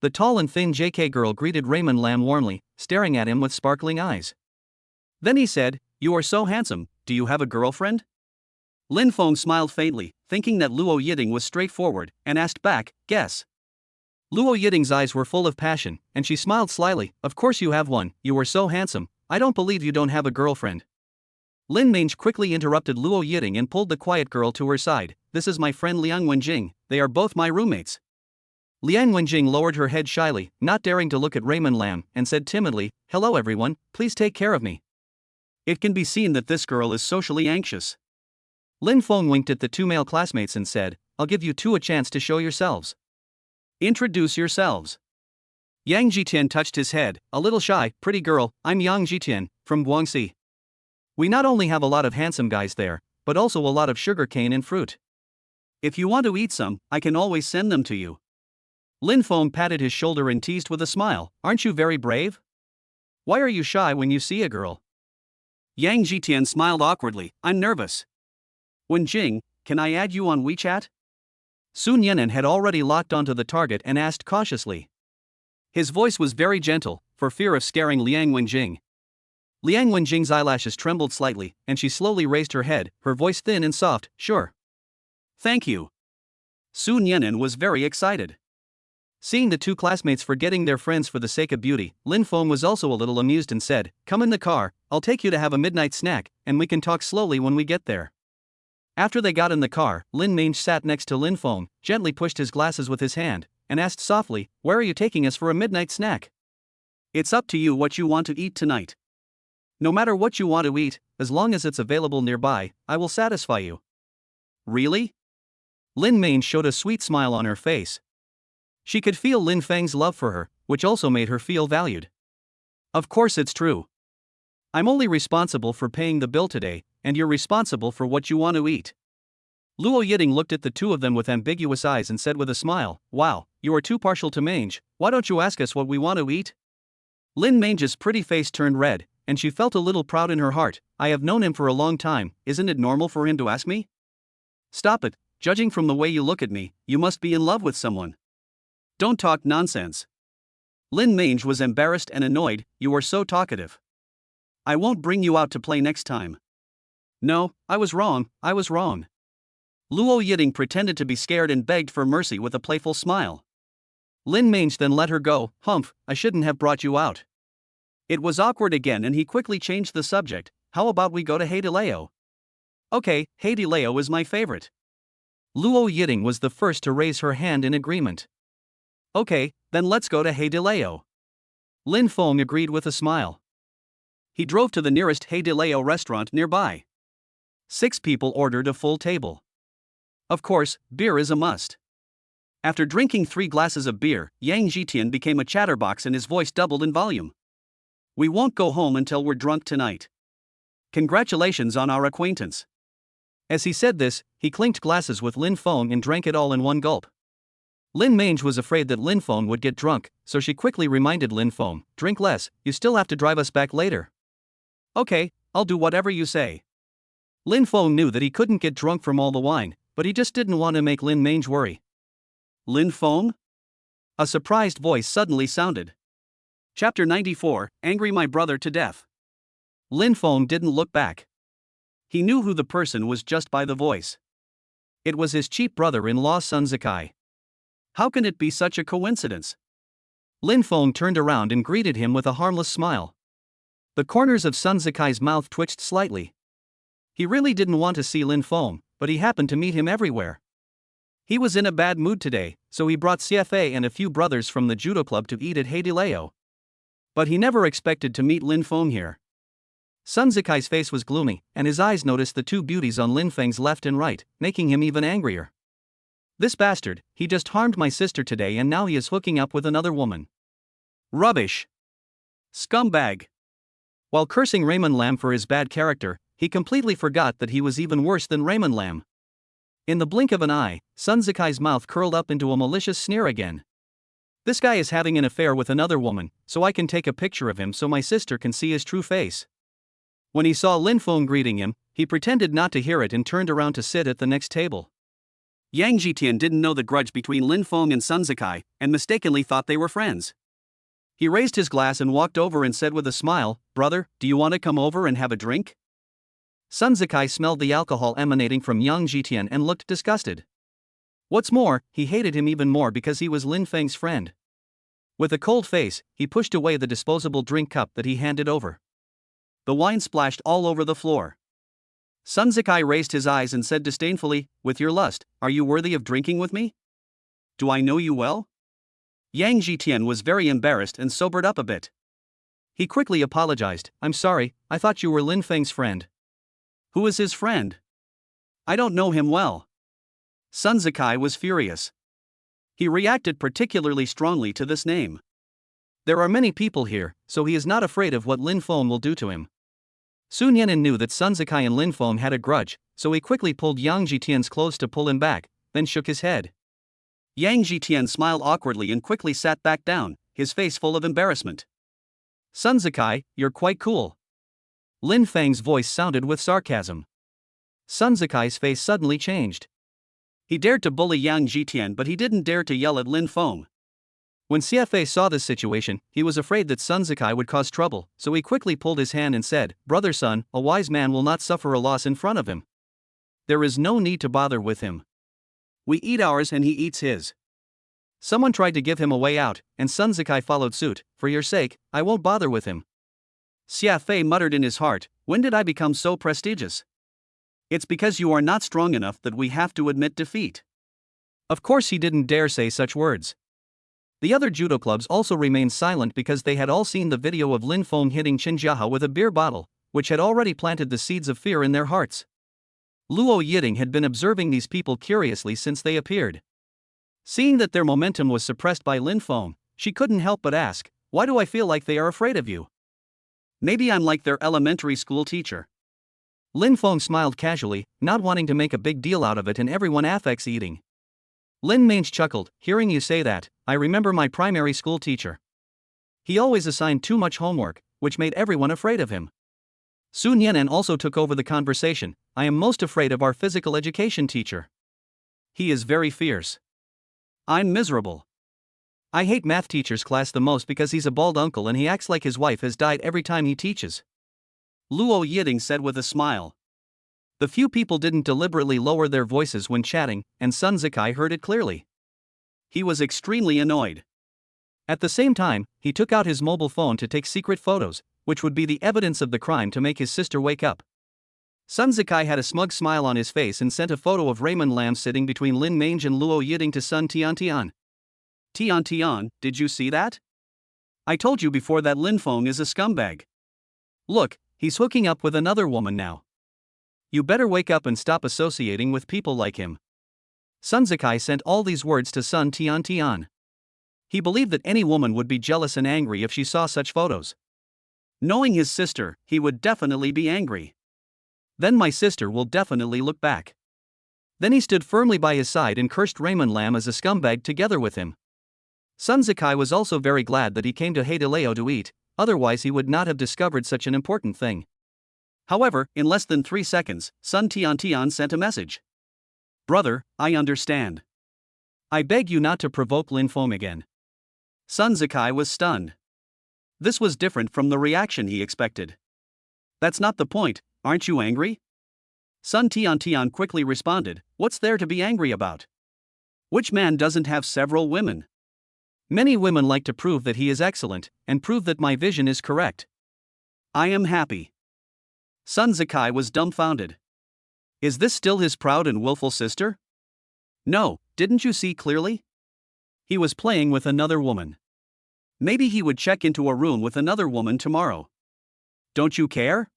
The tall and thin JK girl greeted Raymond Lam warmly, staring at him with sparkling eyes. Then he said, You are so handsome, do you have a girlfriend? Lin Fong smiled faintly, thinking that Luo Yiding was straightforward, and asked back, Guess. Luo Yiding's eyes were full of passion, and she smiled slyly, Of course you have one, you are so handsome, I don't believe you don't have a girlfriend. Lin Mange quickly interrupted Luo Yiding and pulled the quiet girl to her side, This is my friend Liang Wenjing, they are both my roommates. Liang Wenjing lowered her head shyly, not daring to look at Raymond Lam, and said timidly, Hello everyone, please take care of me. It can be seen that this girl is socially anxious. Lin Fong winked at the 2 male classmates and said, I'll give you 2 a chance to show yourselves. Introduce yourselves. Yang Zhitian touched his head, a little shy, pretty girl, I'm Yang Zhitian, from Guangxi. We not only have a lot of handsome guys there, but also a lot of sugar cane and fruit. If you want to eat some, I can always send them to you. Lin Fong patted his shoulder and teased with a smile, Aren't you very brave? Why are you shy when you see a girl? Yang Zhitian smiled awkwardly, I'm nervous. Wenjing, can I add you on WeChat? Su Nianan had already locked onto the target and asked cautiously. His voice was very gentle, for fear of scaring Liang Wenjing. Liang Wenjing's eyelashes trembled slightly, and she slowly raised her head, her voice thin and soft, Sure. Thank you. Su Nianan was very excited. Seeing the 2 classmates forgetting their friends for the sake of beauty, Lin Fong was also a little amused and said, Come in the car, I'll take you to have a midnight snack, and we can talk slowly when we get there. After they got in the car, Lin Mange sat next to Lin Fong, gently pushed his glasses with his hand, and asked softly, "Where are you taking us for a midnight snack?" "It's up to you what you want to eat tonight. No matter what you want to eat, as long as it's available nearby, I will satisfy you." "Really?" Lin Mange showed a sweet smile on her face. She could feel Lin Feng's love for her, which also made her feel valued. "Of course it's true. I'm only responsible for paying the bill today, and you're responsible for what you want to eat." Luo Yiting looked at the two of them with ambiguous eyes and said with a smile, "Wow, you are too partial to Mange, why don't you ask us what we want to eat?" Lin Mange's pretty face turned red, and she felt a little proud in her heart. "I have known him for a long time, isn't it normal for him to ask me?" "Stop it, judging from the way you look at me, you must be in love with someone." "Don't talk nonsense." Lin Mange was embarrassed and annoyed. "You are so talkative. I won't bring you out to play next time." "No, I was wrong. Luo Yiting pretended to be scared and begged for mercy with a playful smile. Lin Mange then let her go. "Humph, I shouldn't have brought you out." It was awkward again and he quickly changed the subject. "How about we go to Haidileo?" "Okay, Haidileo is my favorite." Luo Yiting was the first to raise her hand in agreement. "Okay, then let's go to Haidileo." Lin Fong agreed with a smile. He drove to the nearest Haidileo restaurant nearby. 6 people ordered a full table. Of course, beer is a must. After drinking 3 glasses of beer, Yang Jitian became a chatterbox and his voice doubled in volume. "We won't go home until we're drunk tonight. Congratulations on our acquaintance." As he said this, he clinked glasses with Lin Fong and drank it all in one gulp. Lin Mange was afraid that Lin Fong would get drunk, so she quickly reminded Lin Fong, "Drink less, you still have to drive us back later." "Okay, I'll do whatever you say." Lin Fong knew that he couldn't get drunk from all the wine, but he just didn't want to make Lin Mange worry. "Lin Fong?" A surprised voice suddenly sounded. Chapter 94, Angry My Brother to Death. Lin Fong didn't look back. He knew who the person was just by the voice. It was his cheap brother-in-law Sun Zikai. How can it be such a coincidence? Lin Fong turned around and greeted him with a harmless smile. The corners of Sun Zikai's mouth twitched slightly. He really didn't want to see Lin Fong, but he happened to meet him everywhere. He was in a bad mood today, so he brought CFA and a few brothers from the judo club to eat at Haidileo. But he never expected to meet Lin Fong here. Sun Zikai's face was gloomy, and his eyes noticed the 2 beauties on Lin Feng's left and right, making him even angrier. "This bastard, he just harmed my sister today and now he is hooking up with another woman. Rubbish. Scumbag." While cursing Raymond Lam for his bad character, he completely forgot that he was even worse than Raymond Lam. In the blink of an eye, Sun Zikai's mouth curled up into a malicious sneer again. "This guy is having an affair with another woman, so I can take a picture of him so my sister can see his true face." When he saw Lin Fong greeting him, he pretended not to hear it and turned around to sit at the next table. Yang Jitian didn't know the grudge between Lin Fong and Sun Zikai, and mistakenly thought they were friends. He raised his glass and walked over and said with a smile, "Brother, do you want to come over and have a drink?" Sun Zikai smelled the alcohol emanating from Yang Jitian and looked disgusted. What's more, he hated him even more because he was Lin Feng's friend. With a cold face, he pushed away the disposable drink cup that he handed over. The wine splashed all over the floor. Sun Zikai raised his eyes and said disdainfully, "With your lust, are you worthy of drinking with me? Do I know you well?" Yang Jitian was very embarrassed and sobered up a bit. He quickly apologized, "I'm sorry, I thought you were Lin Feng's friend." "Who is his friend? I don't know him well." Sun Zikai was furious. He reacted particularly strongly to this name. There are many people here, so he is not afraid of what Lin Fong will do to him. Sun Yanan knew that Sun Zikai and Lin Fong had a grudge, so he quickly pulled Yang Jitian's clothes to pull him back, then shook his head. Yang Jitian smiled awkwardly and quickly sat back down, his face full of embarrassment. "Sun Zikai, you're quite cool." Lin Feng's voice sounded with sarcasm. Sun Zikai's face suddenly changed. He dared to bully Yang Jitian, but he didn't dare to yell at Lin Fong. When CFA saw this situation, he was afraid that Sun Zikai would cause trouble, so he quickly pulled his hand and said, "Brother Sun, a wise man will not suffer a loss in front of him. There is no need to bother with him. We eat ours and he eats his." Someone tried to give him a way out, and Sun Zikai followed suit. "For your sake, I won't bother with him." CFA muttered in his heart, "When did I become so prestigious? It's because you are not strong enough that we have to admit defeat." Of course he didn't dare say such words. The other judo clubs also remained silent because they had all seen the video of Lin Fong hitting Chen Jiahe with a beer bottle, which had already planted the seeds of fear in their hearts. Luo Yiding had been observing these people curiously since they appeared. Seeing that their momentum was suppressed by Lin Fong, she couldn't help but ask, "Why do I feel like they are afraid of you?" "Maybe I'm like their elementary school teacher." Lin Fong smiled casually, not wanting to make a big deal out of it, and everyone affects eating. Lin Mange chuckled, "Hearing you say that, I remember my primary school teacher. He always assigned too much homework, which made everyone afraid of him." Sun Yan'an also took over the conversation. "I am most afraid of our physical education teacher. He is very fierce. I'm miserable. I hate math teacher's class the most because he's a bald uncle and he acts like his wife has died every time he teaches," Luo Yiding said with a smile. The few people didn't deliberately lower their voices when chatting, and Sun Zikai heard it clearly. He was extremely annoyed. At the same time, he took out his mobile phone to take secret photos, which would be the evidence of the crime to make his sister wake up. Sun Zikai had a smug smile on his face and sent a photo of Raymond Lam sitting between Lin Mange and Luo Yiding to Sun Tiantian. "Tiantian, did you see that? I told you before that Lin Fong is a scumbag. Look, he's hooking up with another woman now. You better wake up and stop associating with people like him." Sun Zikai sent all these words to Sun Tiantian. He believed that any woman would be jealous and angry if she saw such photos. Knowing his sister, he would definitely be angry. "Then my sister will definitely look back." Then he stood firmly by his side and cursed Raymond Lam as a scumbag together with him. Sun Zikai was also very glad that he came to Haidaleo to eat, otherwise he would not have discovered such an important thing. However, in less than 3 seconds, Sun Tiantian sent a message. "Brother, I understand. I beg you not to provoke Lin Fong again." Sun Zikai was stunned. This was different from the reaction he expected. "That's not the point, aren't you angry?" Sun Tiantian quickly responded, "What's there to be angry about? Which man doesn't have several women? Many women like to prove that he is excellent, and prove that my vision is correct. I am happy." Sun Zikai was dumbfounded. Is this still his proud and willful sister? No, didn't you see clearly? He was playing with another woman. Maybe he would check into a room with another woman tomorrow. Don't you care?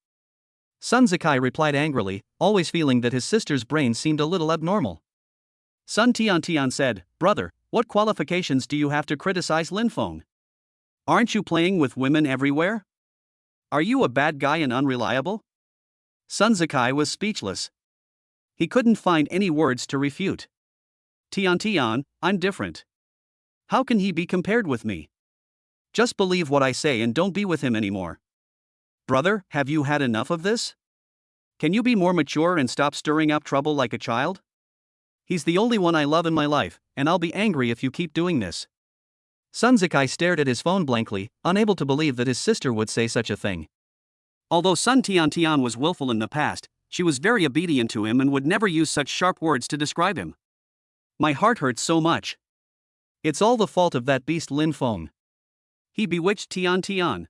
Sun Zikai replied angrily, always feeling that his sister's brain seemed a little abnormal. Sun Tiantian said, "Brother, what qualifications do you have to criticize Lin Fong? Aren't you playing with women everywhere? Are you a bad guy and unreliable?" Sun Zikai was speechless. He couldn't find any words to refute. "Tiantian, I'm different. How can he be compared with me? Just believe what I say and don't be with him anymore." "Brother, have you had enough of this? Can you be more mature and stop stirring up trouble like a child? He's the only one I love in my life, and I'll be angry if you keep doing this." Sun Zikai stared at his phone blankly, unable to believe that his sister would say such a thing. Although Sun Tiantian was willful in the past, she was very obedient to him and would never use such sharp words to describe him. "My heart hurts so much. It's all the fault of that beast Lin Fong. He bewitched Tiantian.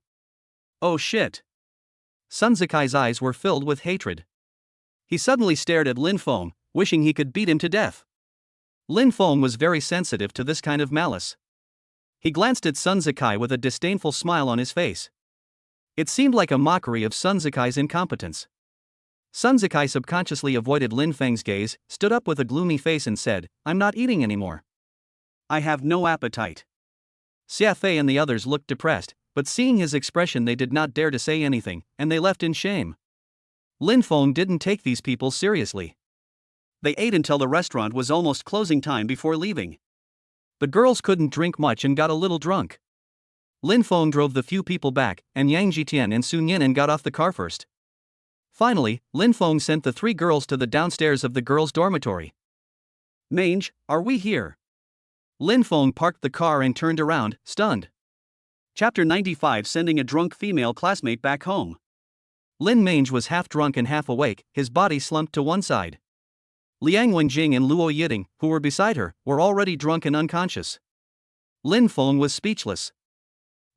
Oh shit." Sun Zikai's eyes were filled with hatred. He suddenly stared at Lin Fong, wishing he could beat him to death. Lin Fong was very sensitive to this kind of malice. He glanced at Sun Zikai with a disdainful smile on his face. It seemed like a mockery of Sun Zikai's incompetence. Sun Zikai subconsciously avoided Lin Feng's gaze, stood up with a gloomy face and said, "I'm not eating anymore. I have no appetite." Xia Fei and the others looked depressed, but seeing his expression they did not dare to say anything, and they left in shame. Lin Fong didn't take these people seriously. They ate until the restaurant was almost closing time before leaving. The girls couldn't drink much and got a little drunk. Lin Fong drove the few people back, and Yang Jitian and Sun Yinan got off the car first. Finally, Lin Fong sent the 3 girls to the downstairs of the girls' dormitory. "Mange, are we here?" Lin Fong parked the car and turned around, stunned. Chapter 95, Sending a drunk female classmate back home. Lin Mange was half drunk and half awake, his body slumped to one side. Liang Wenjing and Luo Yiding, who were beside her, were already drunk and unconscious. Lin Fong was speechless.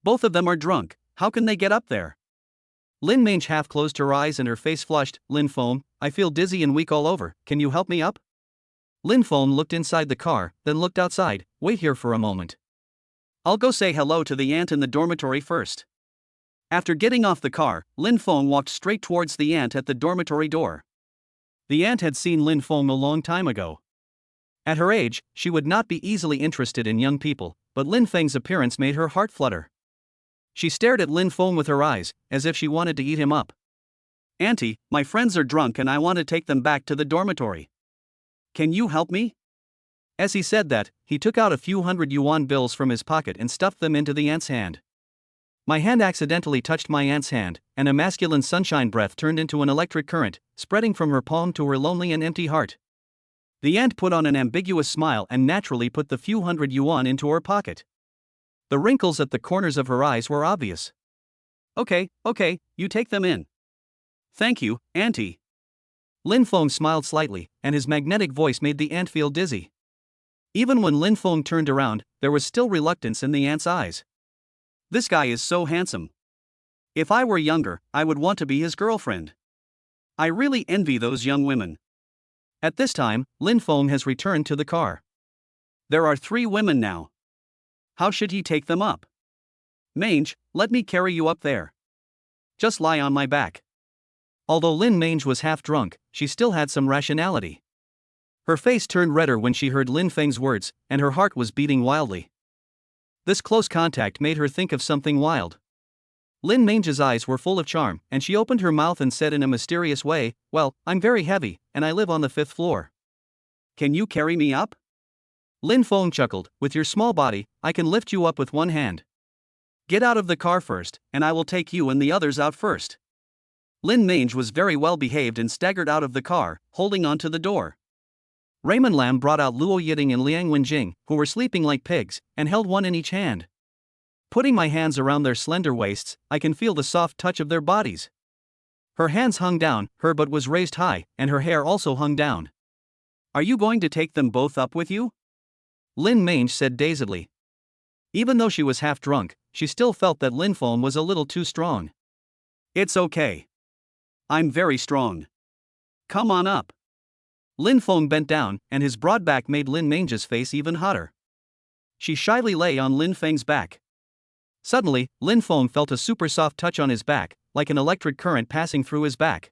Both of them are drunk, how can they get up there? Lin Mange half closed her eyes and her face flushed. "Lin Fong, I feel dizzy and weak all over, can you help me up?" Lin Fong looked inside the car, then looked outside. "Wait here for a moment." I'll go say hello to the aunt in the dormitory first. After getting off the car, Lin Fong walked straight towards the aunt at the dormitory door. The aunt had seen Lin Fong a long time ago. At her age, she would not be easily interested in young people, but Lin Feng's appearance made her heart flutter. She stared at Lin Fong with her eyes, as if she wanted to eat him up. "Auntie, my friends are drunk and I want to take them back to the dormitory. Can you help me?" As he said that, he took out a few $100 bills from his pocket and stuffed them into the aunt's hand. My hand accidentally touched my aunt's hand, and a masculine sunshine breath turned into an electric current, spreading from her palm to her lonely and empty heart. The aunt put on an ambiguous smile and naturally put the few $100 into her pocket. The wrinkles at the corners of her eyes were obvious. Okay, you take them in. Thank you, Auntie." Lin Fong smiled slightly, and his magnetic voice made the aunt feel dizzy. Even when Lin Fong turned around, there was still reluctance in the aunt's eyes. "This guy is so handsome. If I were younger, I would want to be his girlfriend. I really envy those young women." At this time, Lin Fong has returned to the car. There are 3 women now. How should he take them up? "Mange, let me carry you up there. Just lie on my back." Although Lin Mange was half drunk, she still had some rationality. Her face turned redder when she heard Lin Feng's words, and her heart was beating wildly. This close contact made her think of something wild. Lin Mange's eyes were full of charm, and she opened her mouth and said in a mysterious way, "Well, I'm very heavy, and I live on the 5th floor. Can you carry me up?" Lin Fong chuckled, "With your small body, I can lift you up with one hand. Get out of the car first, and I will take you and the others out first." Lin Mange was very well behaved and staggered out of the car, holding on to the door. Raymond Lam brought out Luo Yiting and Liang Wenjing, who were sleeping like pigs, and held one in each hand. Putting my hands around their slender waists, I can feel the soft touch of their bodies. Her hands hung down, her butt was raised high, and her hair also hung down. "Are you going to take them both up with you?" Lin Mange said dazedly. Even though she was half drunk, she still felt that Lin Fong was a little too strong. "It's okay. I'm very strong. Come on up." Lin Fong bent down, and his broad back made Lin Mange's face even hotter. She shyly lay on Lin Feng's back. Suddenly, Lin Fong felt a super soft touch on his back, like an electric current passing through his back.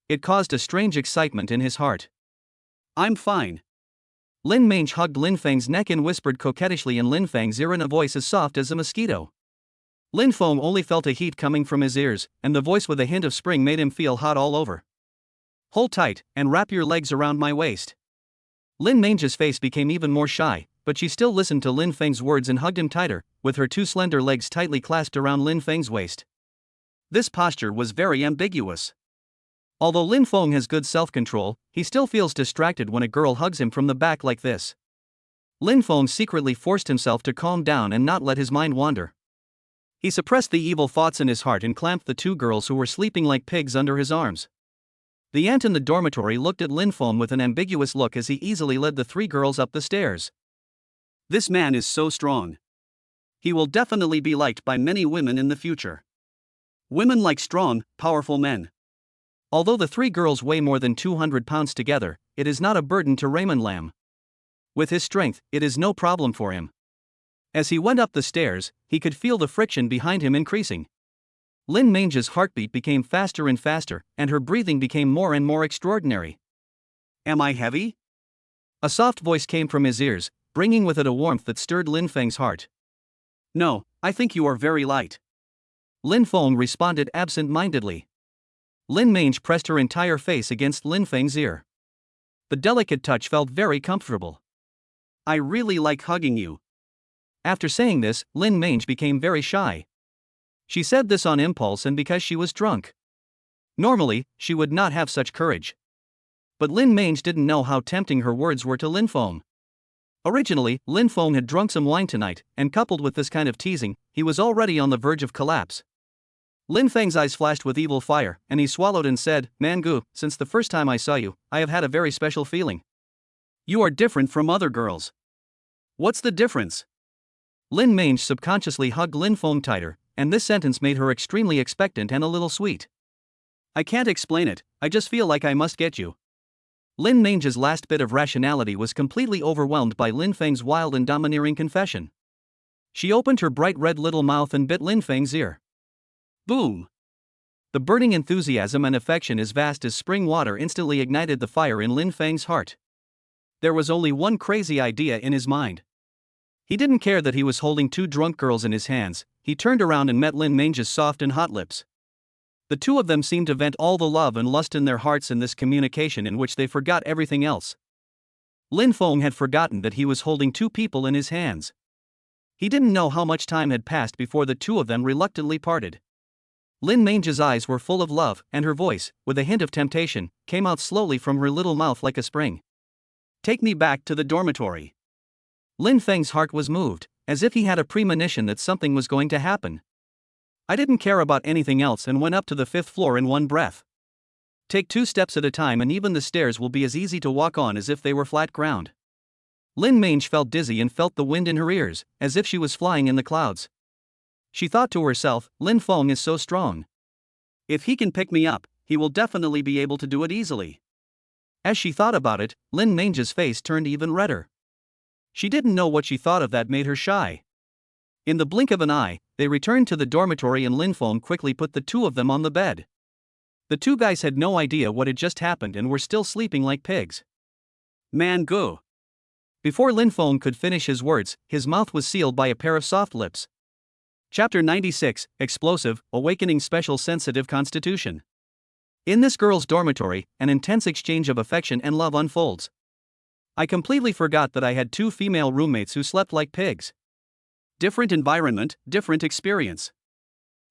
It caused a strange excitement in his heart. "I'm fine." Lin Mange hugged Lin Feng's neck and whispered coquettishly in Lin Feng's ear in a voice as soft as a mosquito. Lin Fong only felt a heat coming from his ears, and the voice with a hint of spring made him feel hot all over. "Hold tight, and wrap your legs around my waist." Lin Mange's face became even more shy, but she still listened to Lin Feng's words and hugged him tighter, with her 2 slender legs tightly clasped around Lin Feng's waist. This posture was very ambiguous. Although Lin Fong has good self-control, he still feels distracted when a girl hugs him from the back like this. Lin Fong secretly forced himself to calm down and not let his mind wander. He suppressed the evil thoughts in his heart and clamped the 2 girls who were sleeping like pigs under his arms. The aunt in the dormitory looked at Lin Fong with an ambiguous look as he easily led the 3 girls up the stairs. "This man is so strong. He will definitely be liked by many women in the future. Women like strong, powerful men." Although the 3 girls weigh more than 200 pounds together, it is not a burden to Raymond Lam. With his strength, it is no problem for him. As he went up the stairs, he could feel the friction behind him increasing. Lin Mange's heartbeat became faster and faster, and her breathing became more and more extraordinary. "Am I heavy?" A soft voice came from his ears, bringing with it a warmth that stirred Lin Feng's heart. "No, I think you are very light." Lin Fong responded absent-mindedly. Lin Mange pressed her entire face against Lin Feng's ear. The delicate touch felt very comfortable. "I really like hugging you." After saying this, Lin Mange became very shy. She said this on impulse and because she was drunk. Normally, she would not have such courage. But Lin Mange didn't know how tempting her words were to Lin Fong. Originally, Lin Fong had drunk some wine tonight, and coupled with this kind of teasing, he was already on the verge of collapse. Lin Feng's eyes flashed with evil fire, and he swallowed and said, "Mangu, since the first time I saw you, I have had a very special feeling. You are different from other girls." "What's the difference?" Lin Mange subconsciously hugged Lin Fong tighter, and this sentence made her extremely expectant and a little sweet. "I can't explain it, I just feel like I must get you." Lin Mange's last bit of rationality was completely overwhelmed by Lin Feng's wild and domineering confession. She opened her bright red little mouth and bit Lin Feng's ear. Boom! The burning enthusiasm and affection as vast as spring water instantly ignited the fire in Lin Feng's heart. There was only one crazy idea in his mind. He didn't care that he was holding two drunk girls in his hands. He turned around and met Lin Meng's soft and hot lips. The two of them seemed to vent all the love and lust in their hearts in this communication in which they forgot everything else. Lin Fong had forgotten that he was holding two people in his hands. He didn't know how much time had passed before the two of them reluctantly parted. Lin Meng's eyes were full of love, and her voice, with a hint of temptation, came out slowly from her little mouth like a spring. Take me back to the dormitory. Lin Feng's heart was moved, as if he had a premonition that something was going to happen. I didn't care about anything else and went up to the 5th floor in one breath. Take 2 steps at a time and even the stairs will be as easy to walk on as if they were flat ground. Lin Meng felt dizzy and felt the wind in her ears, as if she was flying in the clouds. She thought to herself, Lin Fong is so strong. If he can pick me up, he will definitely be able to do it easily. As she thought about it, Lin Meng's face turned even redder. She didn't know what she thought of that made her shy. In the blink of an eye, they returned to the dormitory and Lin Fong quickly put the two of them on the bed. The two guys had no idea what had just happened and were still sleeping like pigs. Man go! Before Lin Fong could finish his words, his mouth was sealed by a pair of soft lips. Chapter 96, Explosive, Awakening Special Sensitive Constitution. In this girl's dormitory, an intense exchange of affection and love unfolds. I completely forgot that I had 2 female roommates who slept like pigs. Different environment, different experience.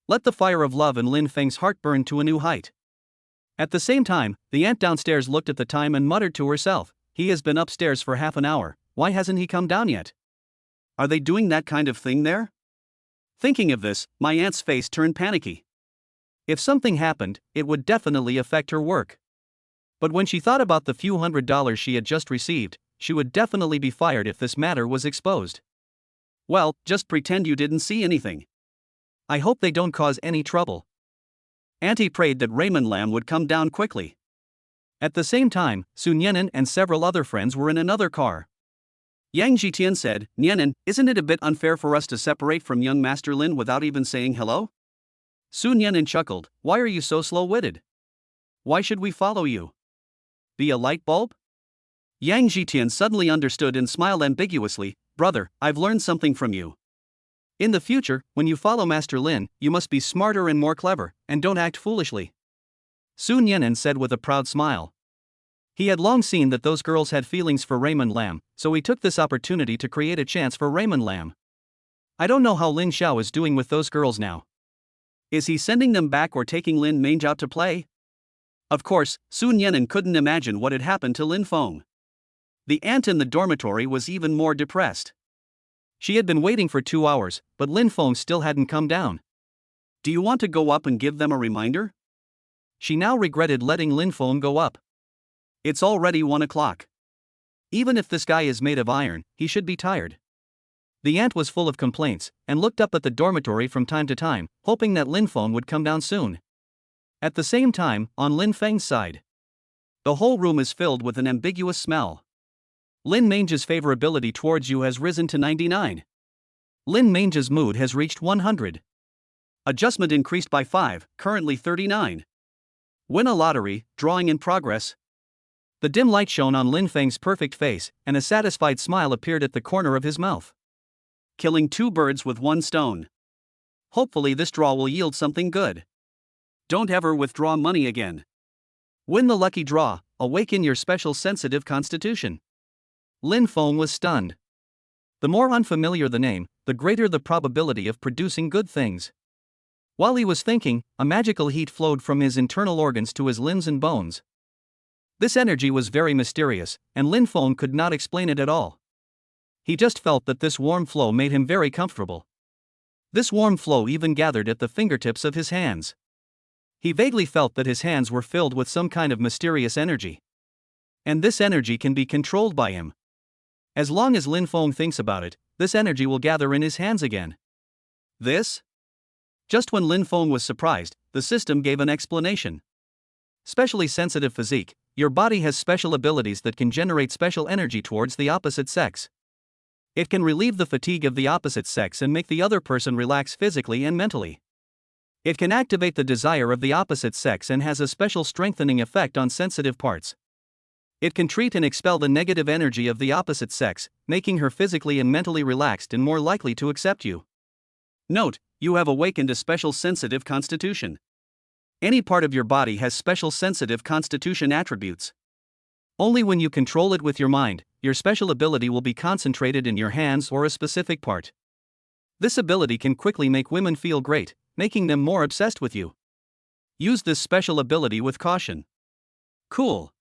Let the fire of love in Lin Feng's heart burn to a new height. At the same time, the aunt downstairs looked at the time and muttered to herself, he has been upstairs for half an hour, why hasn't he come down yet? Are they doing that kind of thing there? Thinking of this, my aunt's face turned panicky. If something happened, it would definitely affect her work. But when she thought about the few $100s she had just received, she would definitely be fired if this matter was exposed. Well, just pretend you didn't see anything. I hope they don't cause any trouble. Auntie prayed that Raymond Lam would come down quickly. At the same time, Su Nianen and several other friends were in another car. Yang Jitian said, Nianen, isn't it a bit unfair for us to separate from young Master Lin without even saying hello? Su Nianen chuckled, why are you so slow-witted? Why should we follow you? Be a light bulb? Yang Jitian suddenly understood and smiled ambiguously, brother, I've learned something from you. In the future, when you follow Master Lin, you must be smarter and more clever, and don't act foolishly. Su Nianen said with a proud smile. He had long seen that those girls had feelings for Raymond Lam, so he took this opportunity to create a chance for Raymond Lam. I don't know how Lin Xiao is doing with those girls now. Is he sending them back or taking Lin Meng out to play? Of course, Su Nianen couldn't imagine what had happened to Lin Fong. The aunt in the dormitory was even more depressed. She had been waiting for 2 hours, but Lin Fong still hadn't come down. Do you want to go up and give them a reminder? She now regretted letting Lin Fong go up. It's already 1 o'clock. Even if this guy is made of iron, he should be tired. The aunt was full of complaints, and looked up at the dormitory from time to time, hoping that Lin Fong would come down soon. At the same time, on Lin Feng's side, the whole room is filled with an ambiguous smell. Lin Meng's favorability towards you has risen to 99. Lin Meng's mood has reached 100. Adjustment increased by 5, currently 39. Win a lottery, drawing in progress. The dim light shone on Lin Feng's perfect face, and a satisfied smile appeared at the corner of his mouth. Killing 2 birds with 1 stone. Hopefully this draw will yield something good. Don't ever withdraw money again. Win the lucky draw, awaken your special sensitive constitution. Lin Fong was stunned. The more unfamiliar the name, the greater the probability of producing good things. While he was thinking, a magical heat flowed from his internal organs to his limbs and bones. This energy was very mysterious, and Lin Fong could not explain it at all. He just felt that this warm flow made him very comfortable. This warm flow even gathered at the fingertips of his hands. He vaguely felt that his hands were filled with some kind of mysterious energy. And this energy can be controlled by him. As long as Lin Fong thinks about it, this energy will gather in his hands again. This? Just when Lin Fong was surprised, the system gave an explanation. Specially sensitive physique, your body has special abilities that can generate special energy towards the opposite sex. It can relieve the fatigue of the opposite sex and make the other person relax physically and mentally. It can activate the desire of the opposite sex and has a special strengthening effect on sensitive parts. It can treat and expel the negative energy of the opposite sex, making her physically and mentally relaxed and more likely to accept you. Note, you have awakened a special sensitive constitution. Any part of your body has special sensitive constitution attributes. Only when you control it with your mind, your special ability will be concentrated in your hands or a specific part. This ability can quickly make women feel great, making them more obsessed with you. Use this special ability with caution. Cool.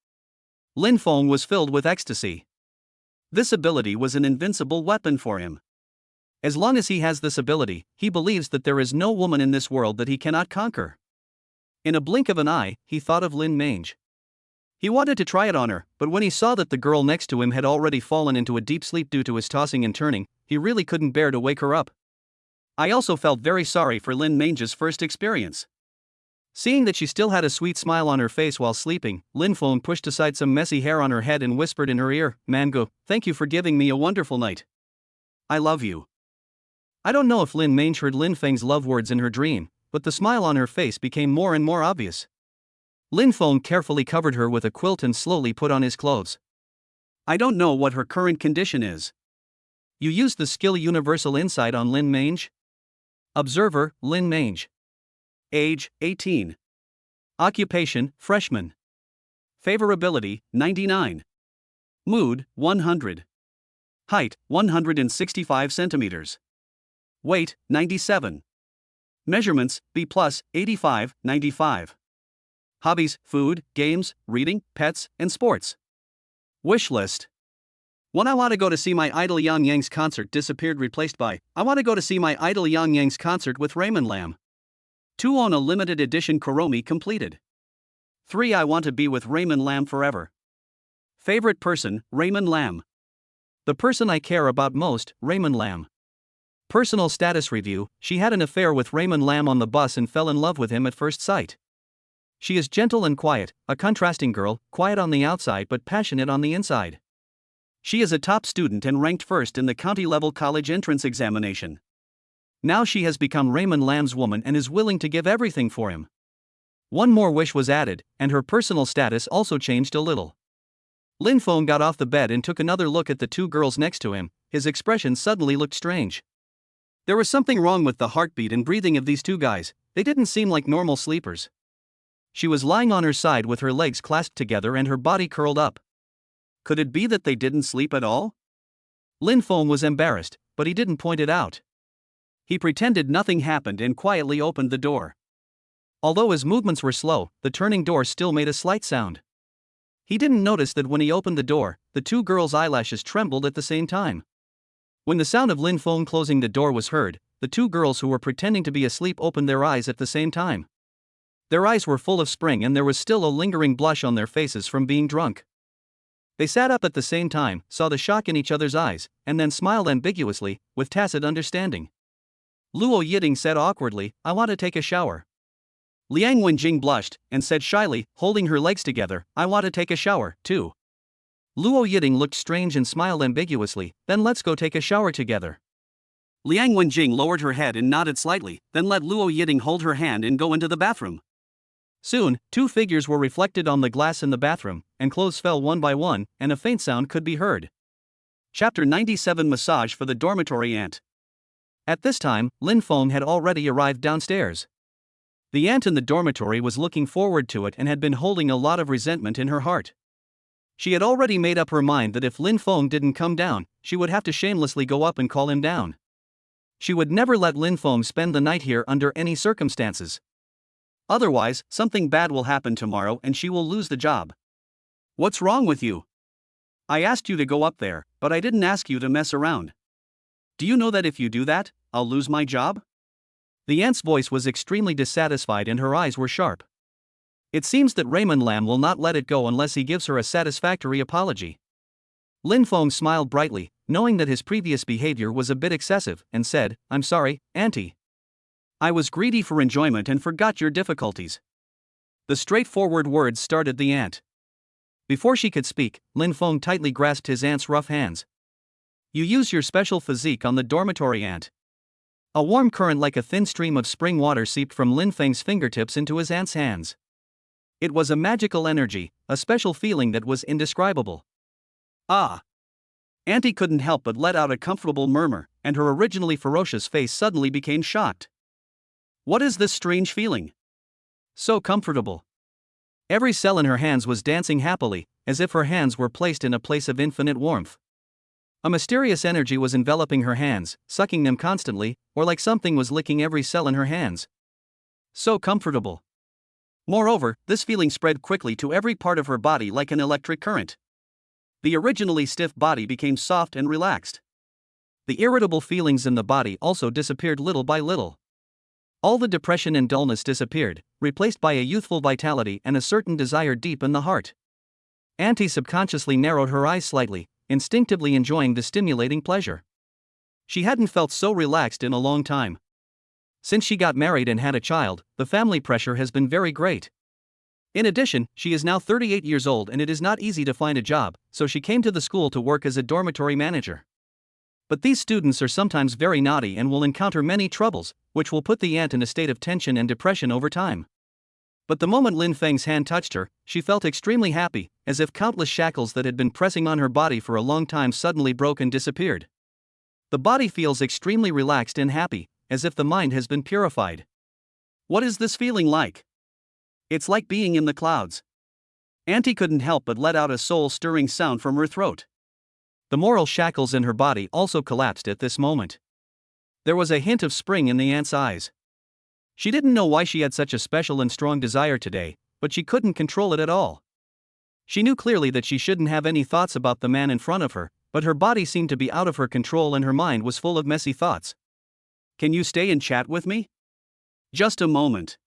Lin Fong was filled with ecstasy. This ability was an invincible weapon for him. As long as he has this ability, he believes that there is no woman in this world that he cannot conquer. In a blink of an eye, he thought of Lin Mange. He wanted to try it on her, but when he saw that the girl next to him had already fallen into a deep sleep due to his tossing and turning, he really couldn't bear to wake her up. I also felt very sorry for Lin Mange's first experience. Seeing that she still had a sweet smile on her face while sleeping, Lin Fong pushed aside some messy hair on her head and whispered in her ear, "Mango, thank you for giving me a wonderful night. I love you." I don't know if Lin Mange heard Lin Feng's love words in her dream, but the smile on her face became more and more obvious. Lin Fong carefully covered her with a quilt and slowly put on his clothes. I don't know what her current condition is. You used the skill Universal Insight on Lin Mange? Observer, Lin Mange. Age, 18. Occupation, freshman. Favorability, 99. Mood, 100. Height, 165 centimeters. Weight, 97. Measurements, B+, 85, 95. Hobbies, food, games, reading, pets, and sports. Wish list. 1. I want to go to see my idol Yang Yang's concert disappeared replaced by, I want to go to see my idol Yang Yang's concert with Raymond Lam. 2. Own a limited edition Kuromi completed. 3. I want to be with Raymond Lam forever. Favorite person, Raymond Lam. The person I care about most, Raymond Lam. Personal status review, she had an affair with Raymond Lam on the bus and fell in love with him at first sight. She is gentle and quiet, a contrasting girl, quiet on the outside but passionate on the inside. She is a top student and ranked first in the county-level college entrance examination. Now she has become Raymond Lam's woman and is willing to give everything for him. One more wish was added, and her personal status also changed a little. Lin Fong got off the bed and took another look at the two girls next to him. His expression suddenly looked strange. There was something wrong with the heartbeat and breathing of these two guys. They didn't seem like normal sleepers. She was lying on her side with her legs clasped together and her body curled up. Could it be that they didn't sleep at all? Lin Fong was embarrassed, but he didn't point it out. He pretended nothing happened and quietly opened the door. Although his movements were slow, the turning door still made a slight sound. He didn't notice that when he opened the door, the two girls' eyelashes trembled at the same time. When the sound of Lin Fong closing the door was heard, the two girls who were pretending to be asleep opened their eyes at the same time. Their eyes were full of spring and there was still a lingering blush on their faces from being drunk. They sat up at the same time, saw the shock in each other's eyes, and then smiled ambiguously, with tacit understanding. Luo Yiting said awkwardly, "I want to take a shower." Liang Wenjing blushed, and said shyly, holding her legs together, "I want to take a shower, too." Luo Yiting looked strange and smiled ambiguously, "Then let's go take a shower together." Liang Wenjing lowered her head and nodded slightly, then let Luo Yiting hold her hand and go into the bathroom. Soon, two figures were reflected on the glass in the bathroom, and clothes fell one by one, and a faint sound could be heard. Chapter 97 Massage for the Dormitory Ant. At this time, Lin Fong had already arrived downstairs. The ant in the dormitory was looking forward to it and had been holding a lot of resentment in her heart. She had already made up her mind that if Lin Fong didn't come down, she would have to shamelessly go up and call him down. She would never let Lin Fong spend the night here under any circumstances. Otherwise, something bad will happen tomorrow and she will lose the job. What's wrong with you? I asked you to go up there, but I didn't ask you to mess around. Do you know that if you do that, I'll lose my job? The ant's voice was extremely dissatisfied and her eyes were sharp. It seems that Raymond Lam will not let it go unless he gives her a satisfactory apology. Lin Fong smiled brightly, knowing that his previous behavior was a bit excessive, and said, "I'm sorry, Auntie. I was greedy for enjoyment and forgot your difficulties." The straightforward words started the ant. Before she could speak, Lin Fong tightly grasped his aunt's rough hands. You use your special physique on the dormitory ant. A warm current like a thin stream of spring water seeped from Lin Feng's fingertips into his aunt's hands. It was a magical energy, a special feeling that was indescribable. Ah! Auntie couldn't help but let out a comfortable murmur, and her originally ferocious face suddenly became shocked. What is this strange feeling? So comfortable. Every cell in her hands was dancing happily, as if her hands were placed in a place of infinite warmth. A mysterious energy was enveloping her hands, sucking them constantly, or like something was licking every cell in her hands. So comfortable. Moreover, this feeling spread quickly to every part of her body like an electric current. The originally stiff body became soft and relaxed. The irritable feelings in the body also disappeared little by little. All the depression and dullness disappeared, replaced by a youthful vitality and a certain desire deep in the heart. Auntie subconsciously narrowed her eyes slightly, instinctively enjoying the stimulating pleasure. She hadn't felt so relaxed in a long time. Since she got married and had a child, the family pressure has been very great. In addition, she is now 38 years old and it is not easy to find a job, so she came to the school to work as a dormitory manager. But these students are sometimes very naughty and will encounter many troubles, which will put the aunt in a state of tension and depression over time. But the moment Lin Feng's hand touched her, she felt extremely happy, as if countless shackles that had been pressing on her body for a long time suddenly broke and disappeared. The body feels extremely relaxed and happy, as if the mind has been purified. What is this feeling like? It's like being in the clouds. Auntie couldn't help but let out a soul-stirring sound from her throat. The moral shackles in her body also collapsed at this moment. There was a hint of spring in the aunt's eyes. She didn't know why she had such a special and strong desire today, but she couldn't control it at all. She knew clearly that she shouldn't have any thoughts about the man in front of her, but her body seemed to be out of her control and her mind was full of messy thoughts. Can you stay and chat with me? Just a moment.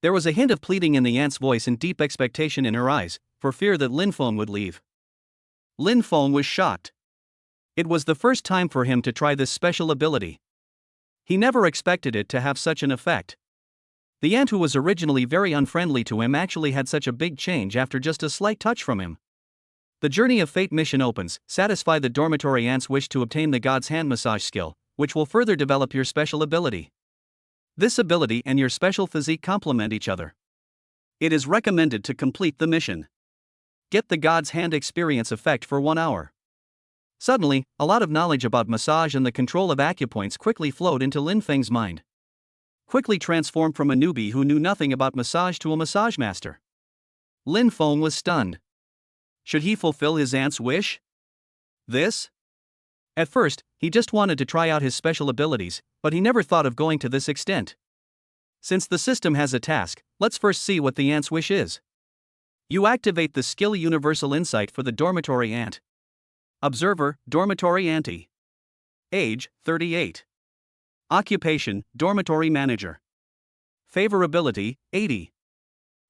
There was a hint of pleading in the aunt's voice and deep expectation in her eyes, for fear that Lin Fong would leave. Lin Fong was shocked. It was the first time for him to try this special ability. He never expected it to have such an effect. The aunt who was originally very unfriendly to him actually had such a big change after just a slight touch from him. The Journey of Fate mission opens, satisfy the dormitory aunt's wish to obtain the God's Hand massage skill, which will further develop your special ability. This ability and your special physique complement each other. It is recommended to complete the mission. Get the God's Hand experience effect for 1 hour. Suddenly, a lot of knowledge about massage and the control of acupoints quickly flowed into Lin Feng's mind. Quickly transformed from a newbie who knew nothing about massage to a massage master. Lin Fong was stunned. Should he fulfill his aunt's wish? This? At first, he just wanted to try out his special abilities, but he never thought of going to this extent. Since the system has a task, let's first see what the aunt's wish is. You activate the skill Universal Insight for the dormitory aunt. Observer, dormitory auntie. Age, 38. Occupation, dormitory manager. Favorability, 80.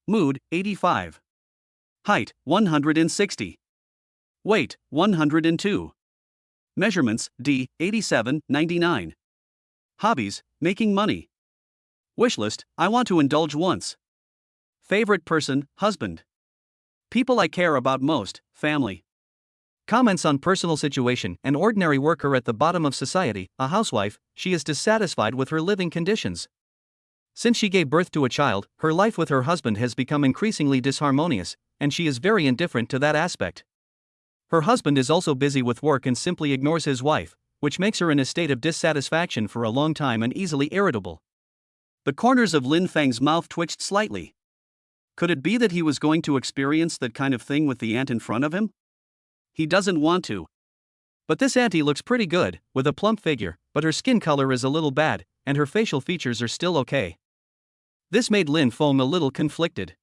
Mood, 85. Height, 160. Weight, 102. Measurements, D, 87, 99. Hobbies, making money. Wishlist, I want to indulge once. Favorite person, husband. People I care about most, family. Comments on personal situation, an ordinary worker at the bottom of society, a housewife, she is dissatisfied with her living conditions. Since she gave birth to a child, her life with her husband has become increasingly disharmonious, and she is very indifferent to that aspect. Her husband is also busy with work and simply ignores his wife, which makes her in a state of dissatisfaction for a long time and easily irritable. The corners of Lin Feng's mouth twitched slightly. Could it be that he was going to experience that kind of thing with the aunt in front of him? He doesn't want to. But this auntie looks pretty good, with a plump figure, but her skin color is a little bad, and her facial features are still okay. This made Lin Fong a little conflicted.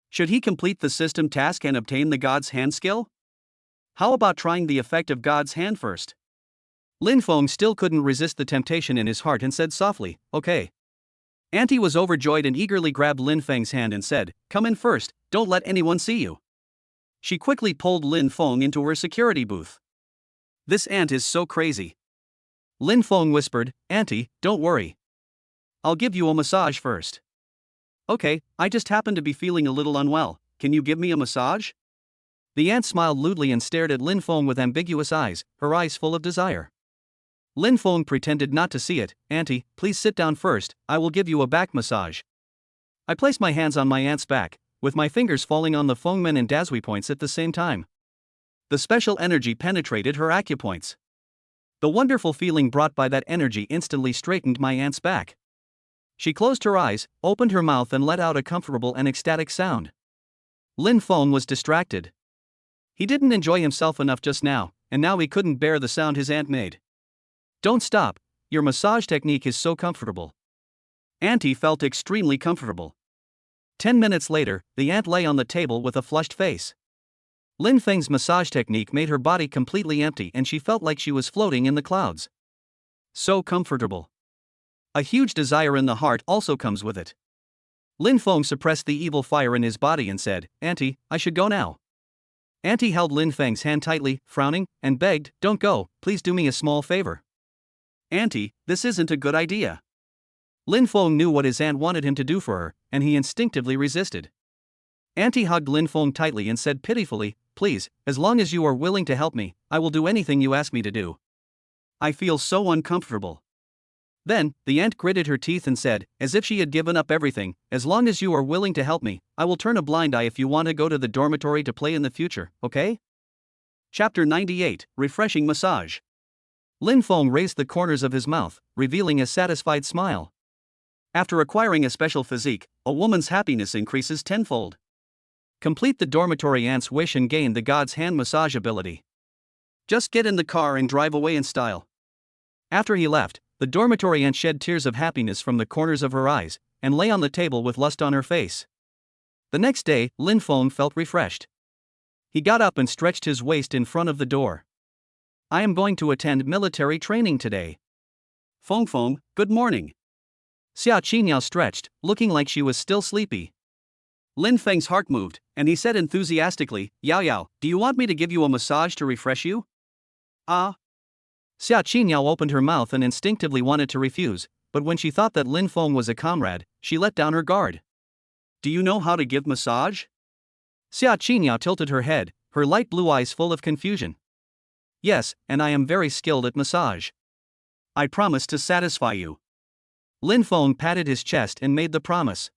Should he complete the system task and obtain the God's Hand skill? How about trying the effect of God's Hand first? Lin Fong still couldn't resist the temptation in his heart and said softly, okay. Auntie was overjoyed and eagerly grabbed Lin Feng's hand and said, come in first, don't let anyone see you. She quickly pulled Lin Fong into her security booth. This aunt is so crazy. Lin Fong whispered, Auntie, don't worry. I'll give you a massage first. Okay, I just happen to be feeling a little unwell, can you give me a massage? The aunt smiled lewdly and stared at Lin Fong with ambiguous eyes, her eyes full of desire. Lin Fong pretended not to see it. Auntie, please sit down first, I will give you a back massage. I placed my hands on my aunt's back, with my fingers falling on the Fongmen and Dasui points at the same time. The special energy penetrated her acupoints. The wonderful feeling brought by that energy instantly straightened my aunt's back. She closed her eyes, opened her mouth and let out a comfortable and ecstatic sound. Lin Fong was distracted. He didn't enjoy himself enough just now, and now he couldn't bear the sound his aunt made. Don't stop, your massage technique is so comfortable. Auntie felt extremely comfortable. 10 minutes later, the aunt lay on the table with a flushed face. Lin Feng's massage technique made her body completely empty and she felt like she was floating in the clouds. So comfortable. A huge desire in the heart also comes with it. Lin Fong suppressed the evil fire in his body and said, Auntie, I should go now. Auntie held Lin Feng's hand tightly, frowning, and begged, Don't go, please do me a small favor. Auntie, this isn't a good idea. Lin Fong knew what his aunt wanted him to do for her, and he instinctively resisted. Auntie hugged Lin Fong tightly and said pitifully, Please, as long as you are willing to help me, I will do anything you ask me to do. I feel so uncomfortable. Then, the aunt gritted her teeth and said, as if she had given up everything, As long as you are willing to help me, I will turn a blind eye if you want to go to the dormitory to play in the future, okay? Chapter 98, Refreshing Massage. Lin Fong raised the corners of his mouth, revealing a satisfied smile. After acquiring a special physique, a woman's happiness increases tenfold. Complete the dormitory aunt's wish and gain the god's hand massage ability. Just get in the car and drive away in style. After he left, the dormitory aunt shed tears of happiness from the corners of her eyes, and lay on the table with lust on her face. The next day, Lin Fong felt refreshed. He got up and stretched his waist in front of the door. I am going to attend military training today. Fong, good morning. Xia Qiniao stretched, looking like she was still sleepy. Lin Feng's heart moved, and he said enthusiastically, Yao, do you want me to give you a massage to refresh you? Ah. Xia Qiniao opened her mouth and instinctively wanted to refuse, but when she thought that Lin Fong was a comrade, she let down her guard. Do you know how to give massage? Xia Qiniao tilted her head, her light blue eyes full of confusion. Yes, and I am very skilled at massage. I promise to satisfy you. Lin Fong patted his chest and made the promise.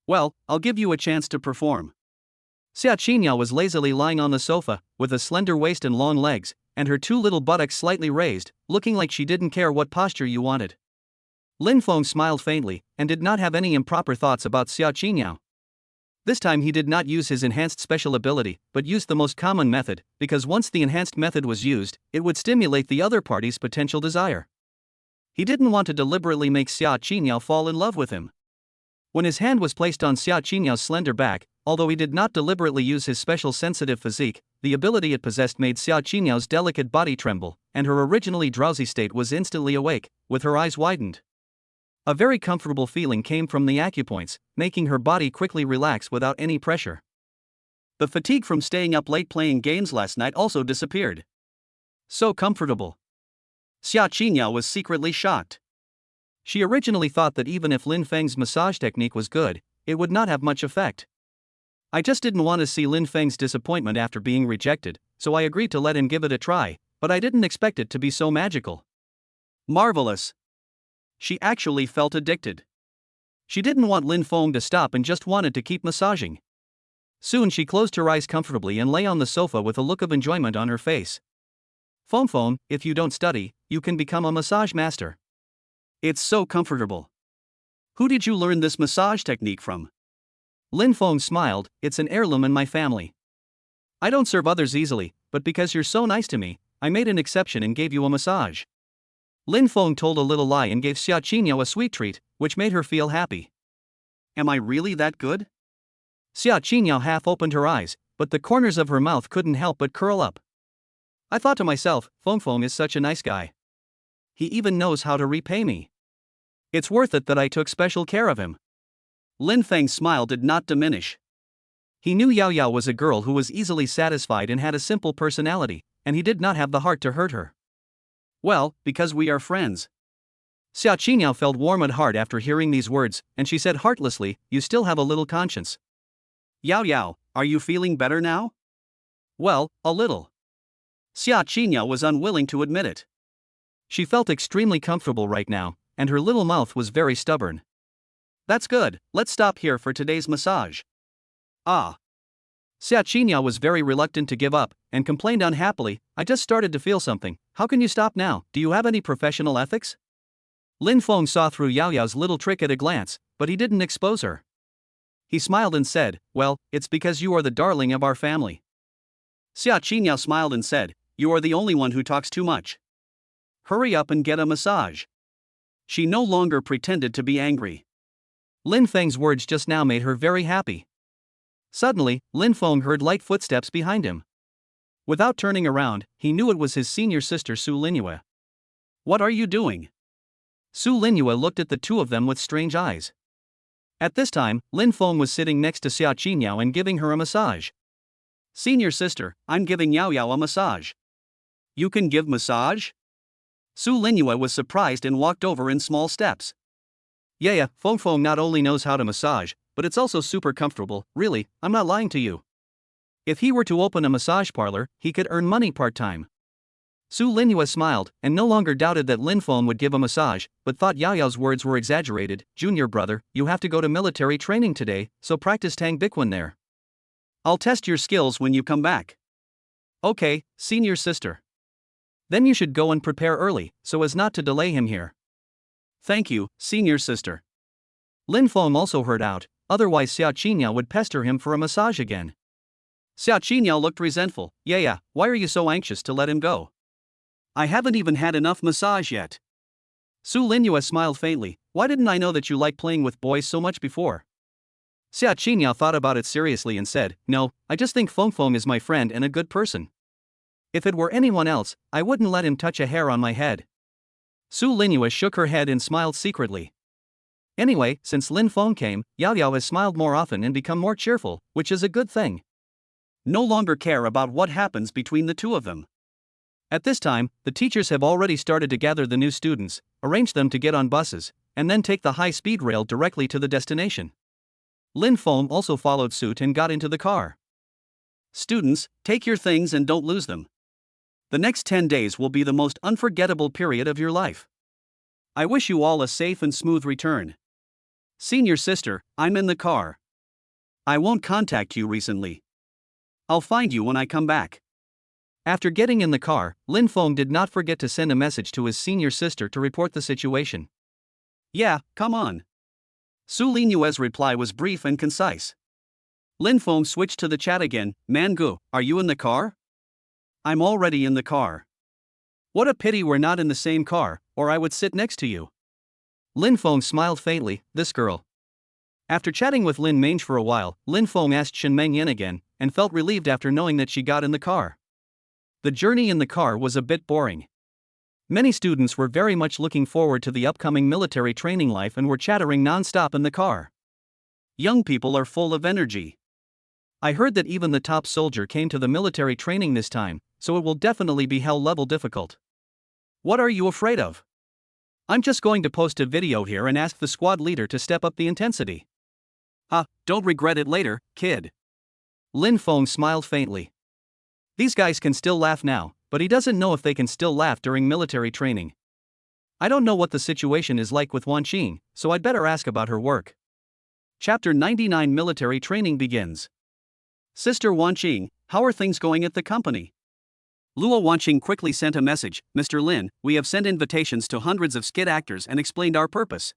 Well, I'll give you a chance to perform. Xia Qiniao was lazily lying on the sofa, with a slender waist and long legs, and her two little buttocks slightly raised, looking like she didn't care what posture you wanted. Lin Fong smiled faintly, and did not have any improper thoughts about Xia Qiniao. This time he did not use his enhanced special ability, but used the most common method, because once the enhanced method was used, it would stimulate the other party's potential desire. He didn't want to deliberately make Xia Qiniao fall in love with him. When his hand was placed on Xia Qiniao's slender back, although he did not deliberately use his special sensitive physique, the ability it possessed made Xia Qiniao's delicate body tremble, and her originally drowsy state was instantly awake, with her eyes widened. A very comfortable feeling came from the acupoints, making her body quickly relax without any pressure. The fatigue from staying up late playing games last night also disappeared. So comfortable. Xia Qiniao was secretly shocked. She originally thought that even if Lin Feng's massage technique was good, it would not have much effect. I just didn't want to see Lin Feng's disappointment after being rejected, so I agreed to let him give it a try, but I didn't expect it to be so magical. Marvelous. She actually felt addicted. She didn't want Lin Fong to stop and just wanted to keep massaging. Soon she closed her eyes comfortably and lay on the sofa with a look of enjoyment on her face. Fong, if you don't study, you can become a massage master. It's so comfortable. Who did you learn this massage technique from? Lin Fong smiled, it's an heirloom in my family. I don't serve others easily, but because you're so nice to me, I made an exception and gave you a massage. Lin Fong told a little lie and gave Xia Qiniao a sweet treat, which made her feel happy. Am I really that good? Xia Qiniao half opened her eyes, but the corners of her mouth couldn't help but curl up. I thought to myself, Fong is such a nice guy. He even knows how to repay me. It's worth it that I took special care of him. Lin Feng's smile did not diminish. He knew Yao was a girl who was easily satisfied and had a simple personality, and he did not have the heart to hurt her. Well, because we are friends. Xia Qiniao felt warm at heart after hearing these words, and she said heartlessly, you still have a little conscience. Yao, are you feeling better now? Well, a little. Xia Qinya was unwilling to admit it. She felt extremely comfortable right now, and her little mouth was very stubborn. That's good, let's stop here for today's massage. Ah. Xia Qinya was very reluctant to give up, and complained unhappily, I just started to feel something, how can you stop now, do you have any professional ethics? Lin Fong saw through Yao Yao's little trick at a glance, but he didn't expose her. He smiled and said, well, it's because you are the darling of our family. Xia Qinya smiled and said, you are the only one who talks too much. Hurry up and get a massage. She no longer pretended to be angry. Lin Feng's words just now made her very happy. Suddenly, Lin Fong heard light footsteps behind him. Without turning around, he knew it was his senior sister Su Linua. What are you doing? Su Linua looked at the two of them with strange eyes. At this time, Lin Fong was sitting next to Xia Qinyao and giving her a massage. Senior sister, I'm giving Yao Yao a massage. You can give massage? Su Linua was surprised and walked over in small steps. Yeah, Fong Fong not only knows how to massage, but it's also super comfortable, really, I'm not lying to you. If he were to open a massage parlor, he could earn money part-time. Su Linua smiled, and no longer doubted that Lin Fong would give a massage, but thought Yao Yao's words were exaggerated. Junior brother, you have to go to military training today, so practice Tang Bikwan there. I'll test your skills when you come back. Okay, senior sister. Then you should go and prepare early, so as not to delay him here. Thank you, senior sister. Lin Fong also heard out, otherwise Xia Qinyao would pester him for a massage again. Xia Qinyao looked resentful. Yeah, why are you so anxious to let him go? I haven't even had enough massage yet. Su Linua smiled faintly. Why didn't I know that you like playing with boys so much before? Xia Qinyao thought about it seriously and said, no, I just think Fong Fong is my friend and a good person. If it were anyone else, I wouldn't let him touch a hair on my head. Su Linua shook her head and smiled secretly. Anyway, since Lin Fong came, Yao Yao has smiled more often and become more cheerful, which is a good thing. No longer care about what happens between the two of them. At this time, the teachers have already started to gather the new students, arrange them to get on buses, and then take the high-speed rail directly to the destination. Lin Fong also followed suit and got into the car. Students, take your things and don't lose them. The next 10 days will be the most unforgettable period of your life. I wish you all a safe and smooth return. Senior sister, I'm in the car. I won't contact you recently. I'll find you when I come back. After getting in the car, Lin Fong did not forget to send a message to his senior sister to report the situation. Yeah, come on. Su Linua's reply was brief and concise. Lin Fong switched to the chat again. Mangu, are you in the car? I'm already in the car. What a pity we're not in the same car, or I would sit next to you. Lin Fong smiled faintly. This girl. After chatting with Lin Mange for a while, Lin Fong asked Shen Mengyan again, and felt relieved after knowing that she got in the car. The journey in the car was a bit boring. Many students were very much looking forward to the upcoming military training life and were chattering non-stop in the car. Young people are full of energy. I heard that even the top soldier came to the military training this time, so it will definitely be hell-level difficult. What are you afraid of? I'm just going to post a video here and ask the squad leader to step up the intensity. Don't regret it later, kid. Lin Fong smiled faintly. These guys can still laugh now, but he doesn't know if they can still laugh during military training. I don't know what the situation is like with Wan Qing, so I'd better ask about her work. Chapter 99 Military Training begins. Sister Wan Qing, how are things going at the company? Luo Wanqing quickly sent a message. Mr. Lin, we have sent invitations to hundreds of skit actors and explained our purpose.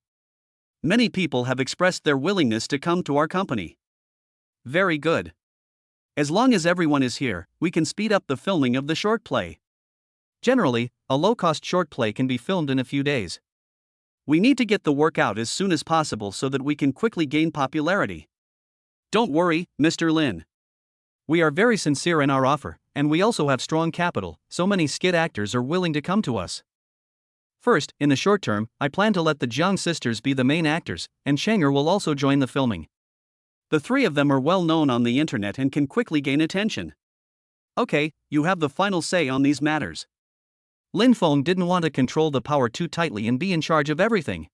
Many people have expressed their willingness to come to our company. Very good. As long as everyone is here, we can speed up the filming of the short play. Generally, a low-cost short play can be filmed in a few days. We need to get the work out as soon as possible so that we can quickly gain popularity. Don't worry, Mr. Lin. We are very sincere in our offer, and we also have strong capital, so many skit actors are willing to come to us. First, in the short term, I plan to let the Jiang sisters be the main actors, and Shanger will also join the filming. The three of them are well known on the internet and can quickly gain attention. Okay, you have the final say on these matters. Lin Fong didn't want to control the power too tightly and be in charge of everything.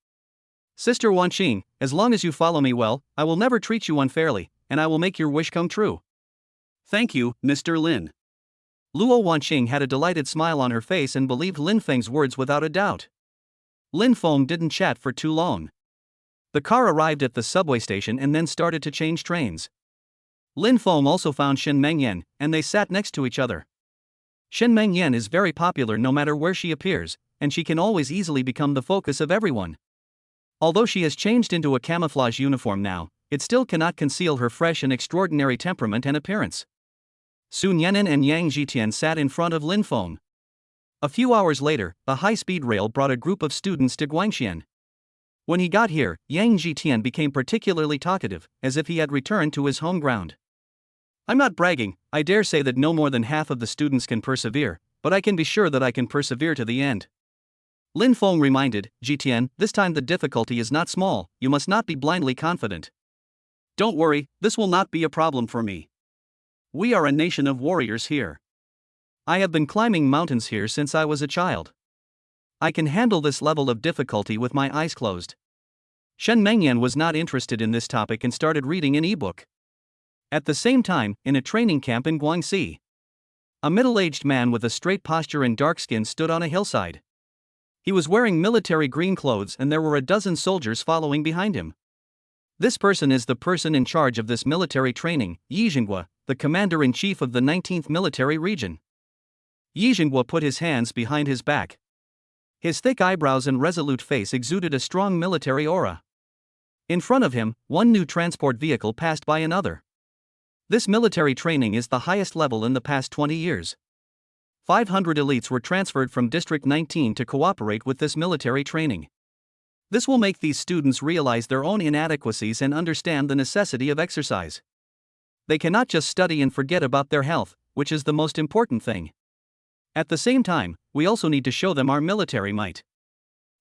Sister Wanqing, as long as you follow me well, I will never treat you unfairly, and I will make your wish come true. Thank you, Mr. Lin. Luo Wanqing had a delighted smile on her face and believed Lin Feng's words without a doubt. Lin Fong didn't chat for too long. The car arrived at the subway station and then started to change trains. Lin Fong also found Shen Mengyan, and they sat next to each other. Shen Mengyan is very popular no matter where she appears, and she can always easily become the focus of everyone. Although she has changed into a camouflage uniform now, it still cannot conceal her fresh and extraordinary temperament and appearance. Sun Yan'an and Yang Zhitian sat in front of Lin Fong. A few hours later, a high-speed rail brought a group of students to Guangxian. When he got here, Yang Zhitian became particularly talkative, as if he had returned to his home ground. I'm not bragging, I dare say that no more than half of the students can persevere, but I can be sure that I can persevere to the end. Lin Fong reminded Zhitian, this time the difficulty is not small, you must not be blindly confident. Don't worry, this will not be a problem for me. We are a nation of warriors here. I have been climbing mountains here since I was a child. I can handle this level of difficulty with my eyes closed. Shen Mengyan was not interested in this topic and started reading an e-book. At the same time, in a training camp in Guangxi, a middle-aged man with a straight posture and dark skin stood on a hillside. He was wearing military green clothes and there were a dozen soldiers following behind him. This person is the person in charge of this military training, Yi Zhenghua, the commander-in-chief of the 19th Military Region. Yi Zhenghua put his hands behind his back. His thick eyebrows and resolute face exuded a strong military aura. In front of him, one new transport vehicle passed by another. This military training is the highest level in the past 20 years. 500 elites were transferred from District 19 to cooperate with this military training. This will make these students realize their own inadequacies and understand the necessity of exercise. They cannot just study and forget about their health, which is the most important thing. At the same time, we also need to show them our military might.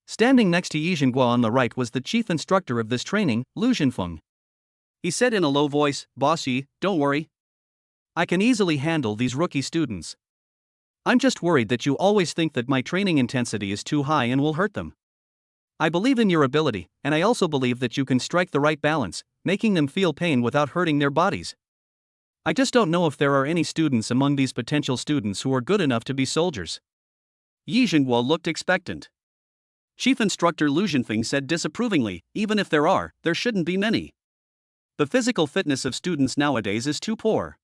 Standing next to Yi Zhenghua on the right was the chief instructor of this training, Lu Zhenfeng. He said in a low voice, Boss Yi, don't worry. I can easily handle these rookie students. I'm just worried that you always think that my training intensity is too high and will hurt them. I believe in your ability, and I also believe that you can strike the right balance, making them feel pain without hurting their bodies. I just don't know if there are any students among these potential students who are good enough to be soldiers. Yi Zhenghua looked expectant. Chief Instructor Lu Zhenfeng said disapprovingly, even if there are, there shouldn't be many. The physical fitness of students nowadays is too poor.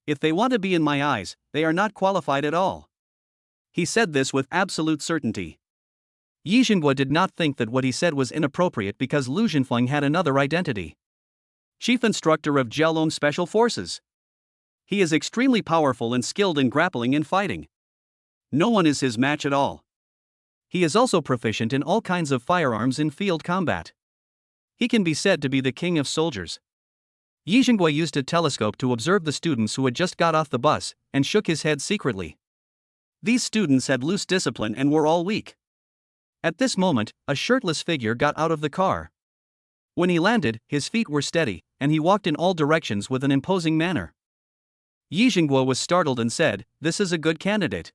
If they want to be in my eyes, they are not qualified at all. He said this with absolute certainty. Yi Zhenghua did not think that what he said was inappropriate because Lu Zhenfeng had another identity. Chief Instructor of Jiaolong Special Forces. He is extremely powerful and skilled in grappling and fighting. No one is his match at all. He is also proficient in all kinds of firearms in field combat. He can be said to be the king of soldiers. Yi Zhenghua used a telescope to observe the students who had just got off the bus, and shook his head secretly. These students had loose discipline and were all weak. At this moment, a shirtless figure got out of the car. When he landed, his feet were steady, and he walked in all directions with an imposing manner. Yi Zhenghua was startled and said, "This is a good candidate.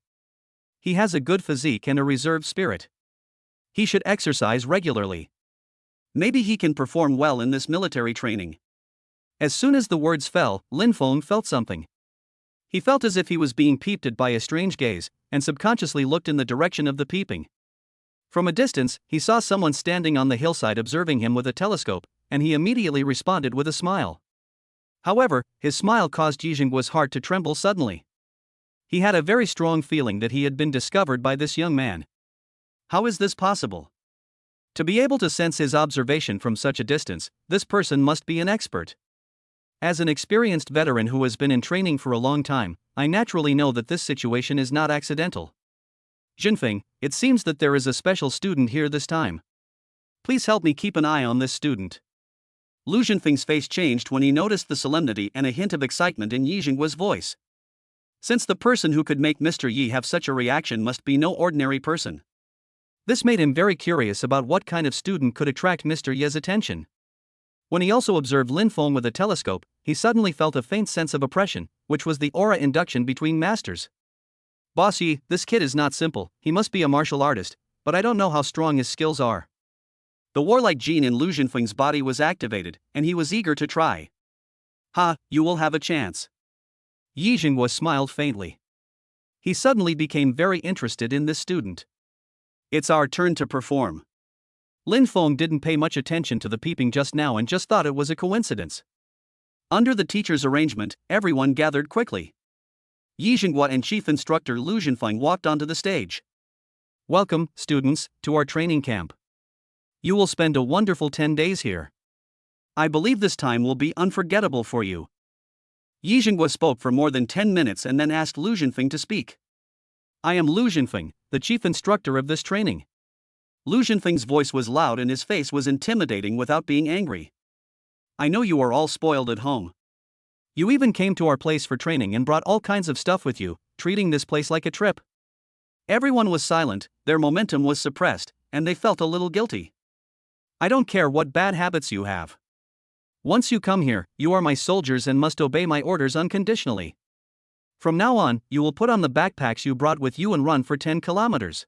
He has a good physique and a reserved spirit. He should exercise regularly. Maybe he can perform well in this military training." As soon as the words fell, Lin Fong felt something. He felt as if he was being peeped at by a strange gaze, and subconsciously looked in the direction of the peeping. From a distance, he saw someone standing on the hillside observing him with a telescope, and he immediately responded with a smile. However, his smile caused Yi Zhenghua's heart to tremble suddenly. He had a very strong feeling that he had been discovered by this young man. How is this possible? To be able to sense his observation from such a distance, this person must be an expert. As an experienced veteran who has been in training for a long time, I naturally know that this situation is not accidental. Zhenfeng, it seems that there is a special student here this time. Please help me keep an eye on this student. Lu Zhenfeng's face changed when he noticed the solemnity and a hint of excitement in Yi Zhenghua's voice. Since the person who could make Mr. Yi have such a reaction must be no ordinary person. This made him very curious about what kind of student could attract Mr. Yi's attention. When he also observed Lin Fong with a telescope, he suddenly felt a faint sense of oppression, which was the aura induction between masters. Boss Yi, this kid is not simple, he must be a martial artist, but I don't know how strong his skills are. The warlike gene in Lu Zhenfeng's body was activated, and he was eager to try. Ha, you will have a chance. Yi Zhenghua smiled faintly. He suddenly became very interested in this student. It's our turn to perform. Lin Fong didn't pay much attention to the peeping just now and just thought it was a coincidence. Under the teacher's arrangement, everyone gathered quickly. Yi Jinghua and Chief Instructor Lu Zhenfeng walked onto the stage. Welcome, students, to our training camp. You will spend a wonderful 10 days here. I believe this time will be unforgettable for you. Yi Jinghua spoke for more than 10 minutes and then asked Lu Zhenfeng to speak. I am Lu Zhenfeng, the chief instructor of this training. Lu Zhenfeng's voice was loud and his face was intimidating without being angry. I know you are all spoiled at home. You even came to our place for training and brought all kinds of stuff with you, treating this place like a trip. Everyone was silent, their momentum was suppressed, and they felt a little guilty. I don't care what bad habits you have. Once you come here, you are my soldiers and must obey my orders unconditionally. From now on, you will put on the backpacks you brought with you and run for 10 kilometers.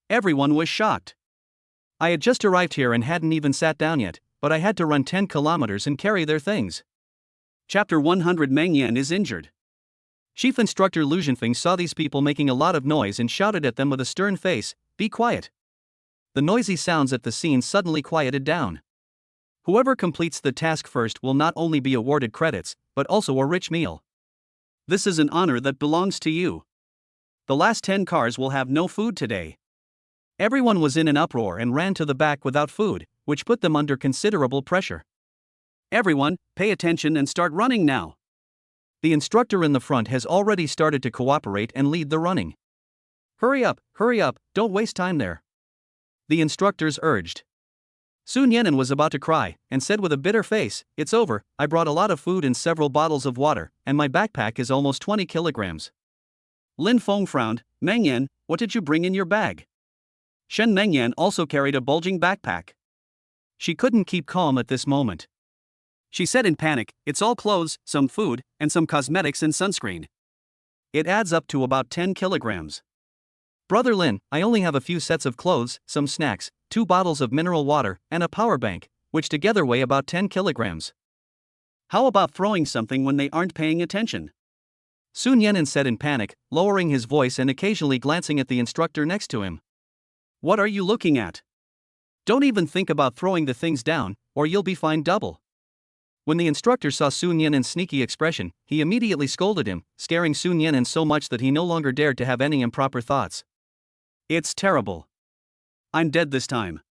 Everyone was shocked. I had just arrived here and hadn't even sat down yet, but I had to run 10 kilometers and carry their things. Chapter 100 Meng Yan is injured. Chief Instructor Lu Zhenfeng saw these people making a lot of noise and shouted at them with a stern face, "Be quiet." The noisy sounds at the scene suddenly quieted down. Whoever completes the task first will not only be awarded credits, but also a rich meal. This is an honor that belongs to you. The last 10 cars will have no food today. Everyone was in an uproar and ran to the back without food, which put them under considerable pressure. Everyone, pay attention and start running now. The instructor in the front has already started to cooperate and lead the running. Hurry up, don't waste time there. The instructors urged. Sun Yan'an was about to cry, and said with a bitter face, "It's over, I brought a lot of food and several bottles of water, and my backpack is almost 20 kilograms. Lin Fong frowned. Meng Yan, what did you bring in your bag? Meng Yan also carried a bulging backpack. She couldn't keep calm at this moment. She said in panic, "It's all clothes, some food, and some cosmetics and sunscreen. It adds up to about 10 kilograms. Brother Lin, I only have a few sets of clothes, some snacks, 2 bottles of mineral water, and a power bank, which together weigh about 10 kilograms. How about throwing something when they aren't paying attention?" Sun Yan'an said in panic, lowering his voice and occasionally glancing at the instructor next to him. What are you looking at? Don't even think about throwing the things down, or you'll be fined double. When the instructor saw Sun Yan'an's sneaky expression, he immediately scolded him, scaring Sun Yan'an so much that he no longer dared to have any improper thoughts. It's terrible. I'm dead this time.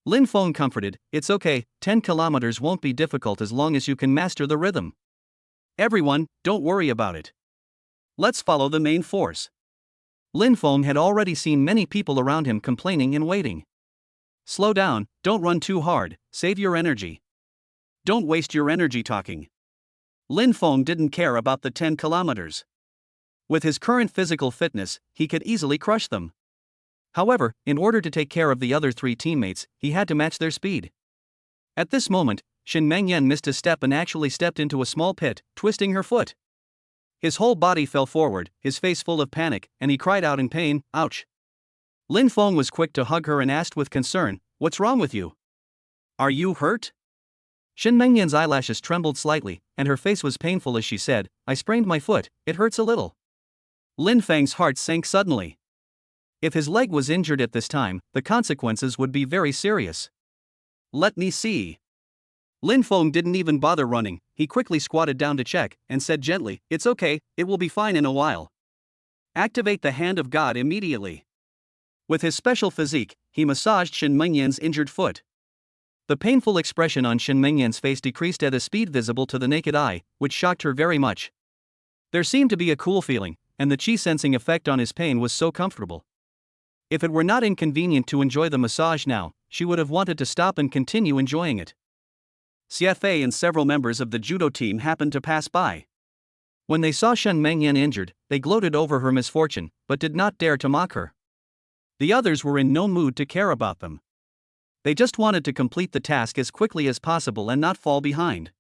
Lin Fong comforted, "It's okay, 10 kilometers won't be difficult as long as you can master the rhythm. Everyone, don't worry about it. Let's follow the main force." Lin Fong had already seen many people around him complaining and waiting. Slow down, don't run too hard, save your energy. Don't waste your energy talking. Lin Fong didn't care about the 10 kilometers. With his current physical fitness, he could easily crush them. However, in order to take care of the other 3 teammates, he had to match their speed. At this moment, Meng Yan missed a step and actually stepped into a small pit, twisting her foot. His whole body fell forward, his face full of panic, and he cried out in pain, "Ouch!" Lin Fong was quick to hug her and asked with concern, "What's wrong with you? Are you hurt?" Meng Yan's eyelashes trembled slightly, and her face was painful as she said, "I sprained my foot, it hurts a little." Lin Fang's heart sank suddenly. If his leg was injured at this time, the consequences would be very serious. Let me see. Lin Fong didn't even bother running, he quickly squatted down to check, and said gently, "It's okay, it will be fine in a while. Activate the hand of God immediately." With his special physique, he massaged Meng Yan's injured foot. The painful expression on Meng Yan's face decreased at a speed visible to the naked eye, which shocked her very much. There seemed to be a cool feeling, and the chi-sensing effect on his pain was so comfortable. If it were not inconvenient to enjoy the massage now, she would have wanted to stop and continue enjoying it. Xiafei and several members of the judo team happened to pass by. When they saw Meng Yan injured, they gloated over her misfortune, but did not dare to mock her. The others were in no mood to care about them. They just wanted to complete the task as quickly as possible and not fall behind.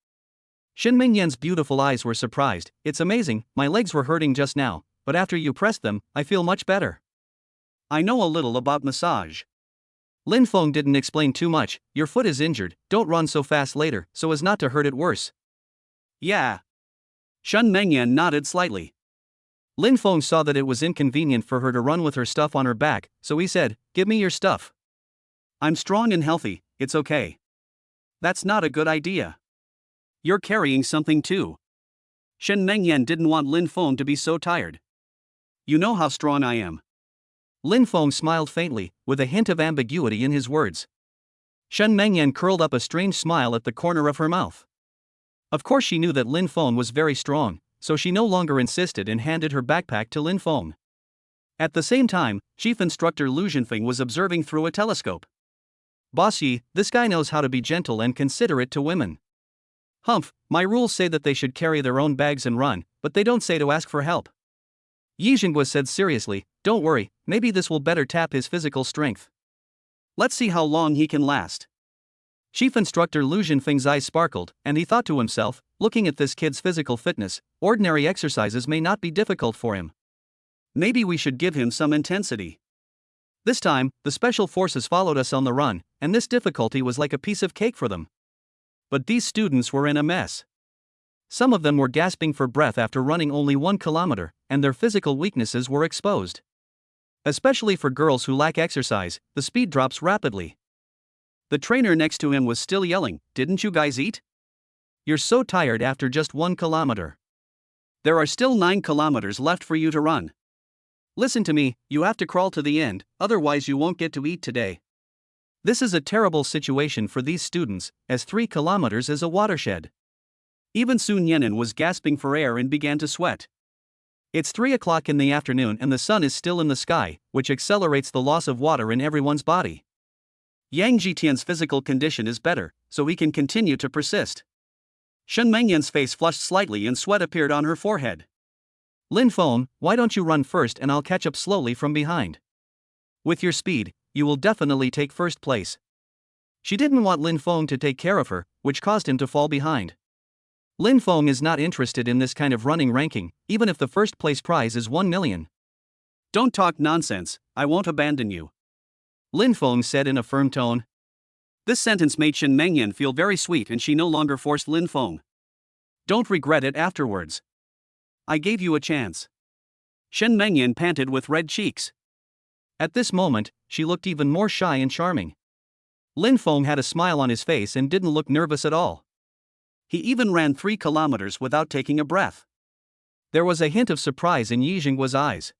Meng Yan's beautiful eyes were surprised. "It's amazing, my legs were hurting just now, but after you pressed them, I feel much better. I know a little about massage." Lin Fong didn't explain too much. "Your foot is injured, don't run so fast later, so as not to hurt it worse." "Yeah." Meng Yan nodded slightly. Lin Fong saw that it was inconvenient for her to run with her stuff on her back, so he said, "Give me your stuff. I'm strong and healthy, it's okay." "That's not a good idea. You're carrying something too." Shen Mengyan didn't want Lin Fong to be so tired. "You know how strong I am." Lin Fong smiled faintly, with a hint of ambiguity in his words. Shen Mengyan curled up a strange smile at the corner of her mouth. Of course she knew that Lin Fong was very strong, so she no longer insisted and handed her backpack to Lin Fong. At the same time, Chief Instructor Lu Jinfeng was observing through a telescope. "Boss Yi, this guy knows how to be gentle and considerate to women. Humph, my rules say that they should carry their own bags and run, but they don't say to ask for help." Yi Jinghua said seriously, "Don't worry, maybe this will better tap his physical strength. Let's see how long he can last." Chief Instructor Lu Jinfeng's eyes sparkled, and he thought to himself, looking at this kid's physical fitness, ordinary exercises may not be difficult for him. Maybe we should give him some intensity. This time, the special forces followed us on the run, and this difficulty was like a piece of cake for them. But these students were in a mess. Some of them were gasping for breath after running only 1 kilometer, and their physical weaknesses were exposed. Especially for girls who lack exercise, the speed drops rapidly. The trainer next to him was still yelling, "Didn't you guys eat? You're so tired after just 1 kilometer. There are still 9 kilometers left for you to run. Listen to me, you have to crawl to the end, otherwise you won't get to eat today." This is a terrible situation for these students, as 3 kilometers is a watershed. Even Sun Yenin was gasping for air and began to sweat. It's 3 o'clock in the afternoon and the sun is still in the sky, which accelerates the loss of water in everyone's body. Yang Jitian's physical condition is better, so he can continue to persist. Shen Mengyan's face flushed slightly and sweat appeared on her forehead. "Lin Fong, why don't you run first and I'll catch up slowly from behind? With your speed, you will definitely take first place." She didn't want Lin Fong to take care of her, which caused him to fall behind. Lin Fong is not interested in this kind of running ranking, even if the first place prize is 1 million. "Don't talk nonsense, I won't abandon you," Lin Fong said in a firm tone. This sentence made Shen Mengyan feel very sweet and she no longer forced Lin Fong. "Don't regret it afterwards. I gave you a chance." Shen Mengyan panted with red cheeks. At this moment, she looked even more shy and charming. Lin Fong had a smile on his face and didn't look nervous at all. He even ran 3 kilometers without taking a breath. There was a hint of surprise in Yi Jinghua's eyes.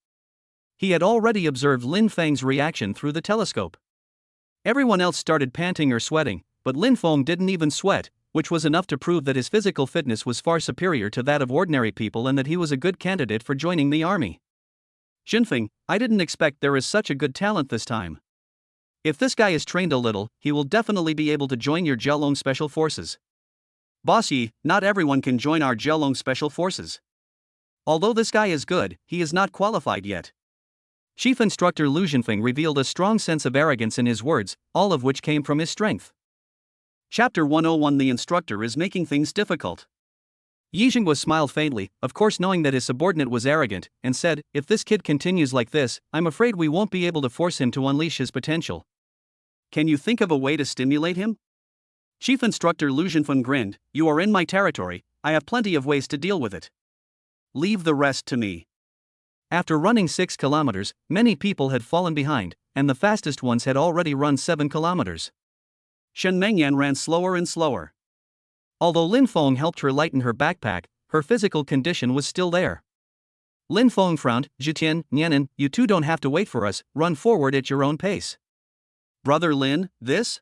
He had already observed Lin Feng's reaction through the telescope. Everyone else started panting or sweating, but Lin Fong didn't even sweat, which was enough to prove that his physical fitness was far superior to that of ordinary people and that he was a good candidate for joining the army. "Jinfeng, I didn't expect there is such a good talent this time. If this guy is trained a little, he will definitely be able to join your Zhelong Special Forces." "Boss Yi, not everyone can join our Zhelong Special Forces. Although this guy is good, he is not qualified yet." Chief Instructor Lu Jinfeng revealed a strong sense of arrogance in his words, all of which came from his strength. Chapter 101 The instructor is making things difficult. Yi Jinghua smiled faintly, of course knowing that his subordinate was arrogant, and said, "If this kid continues like this, I'm afraid we won't be able to force him to unleash his potential." "Can you think of a way to stimulate him?" Chief Instructor Lu Jinfeng grinned, "You are in my territory, I have plenty of ways to deal with it. Leave the rest to me." After running 6 kilometers, many people had fallen behind, and the fastest ones had already run 7 kilometers. Shen Mengyan ran slower and slower. Although Lin Fong helped her lighten her backpack, her physical condition was still there. Lin Fong frowned, "Zhitian, Nianin, you two don't have to wait for us, run forward at your own pace." "Brother Lin, this?"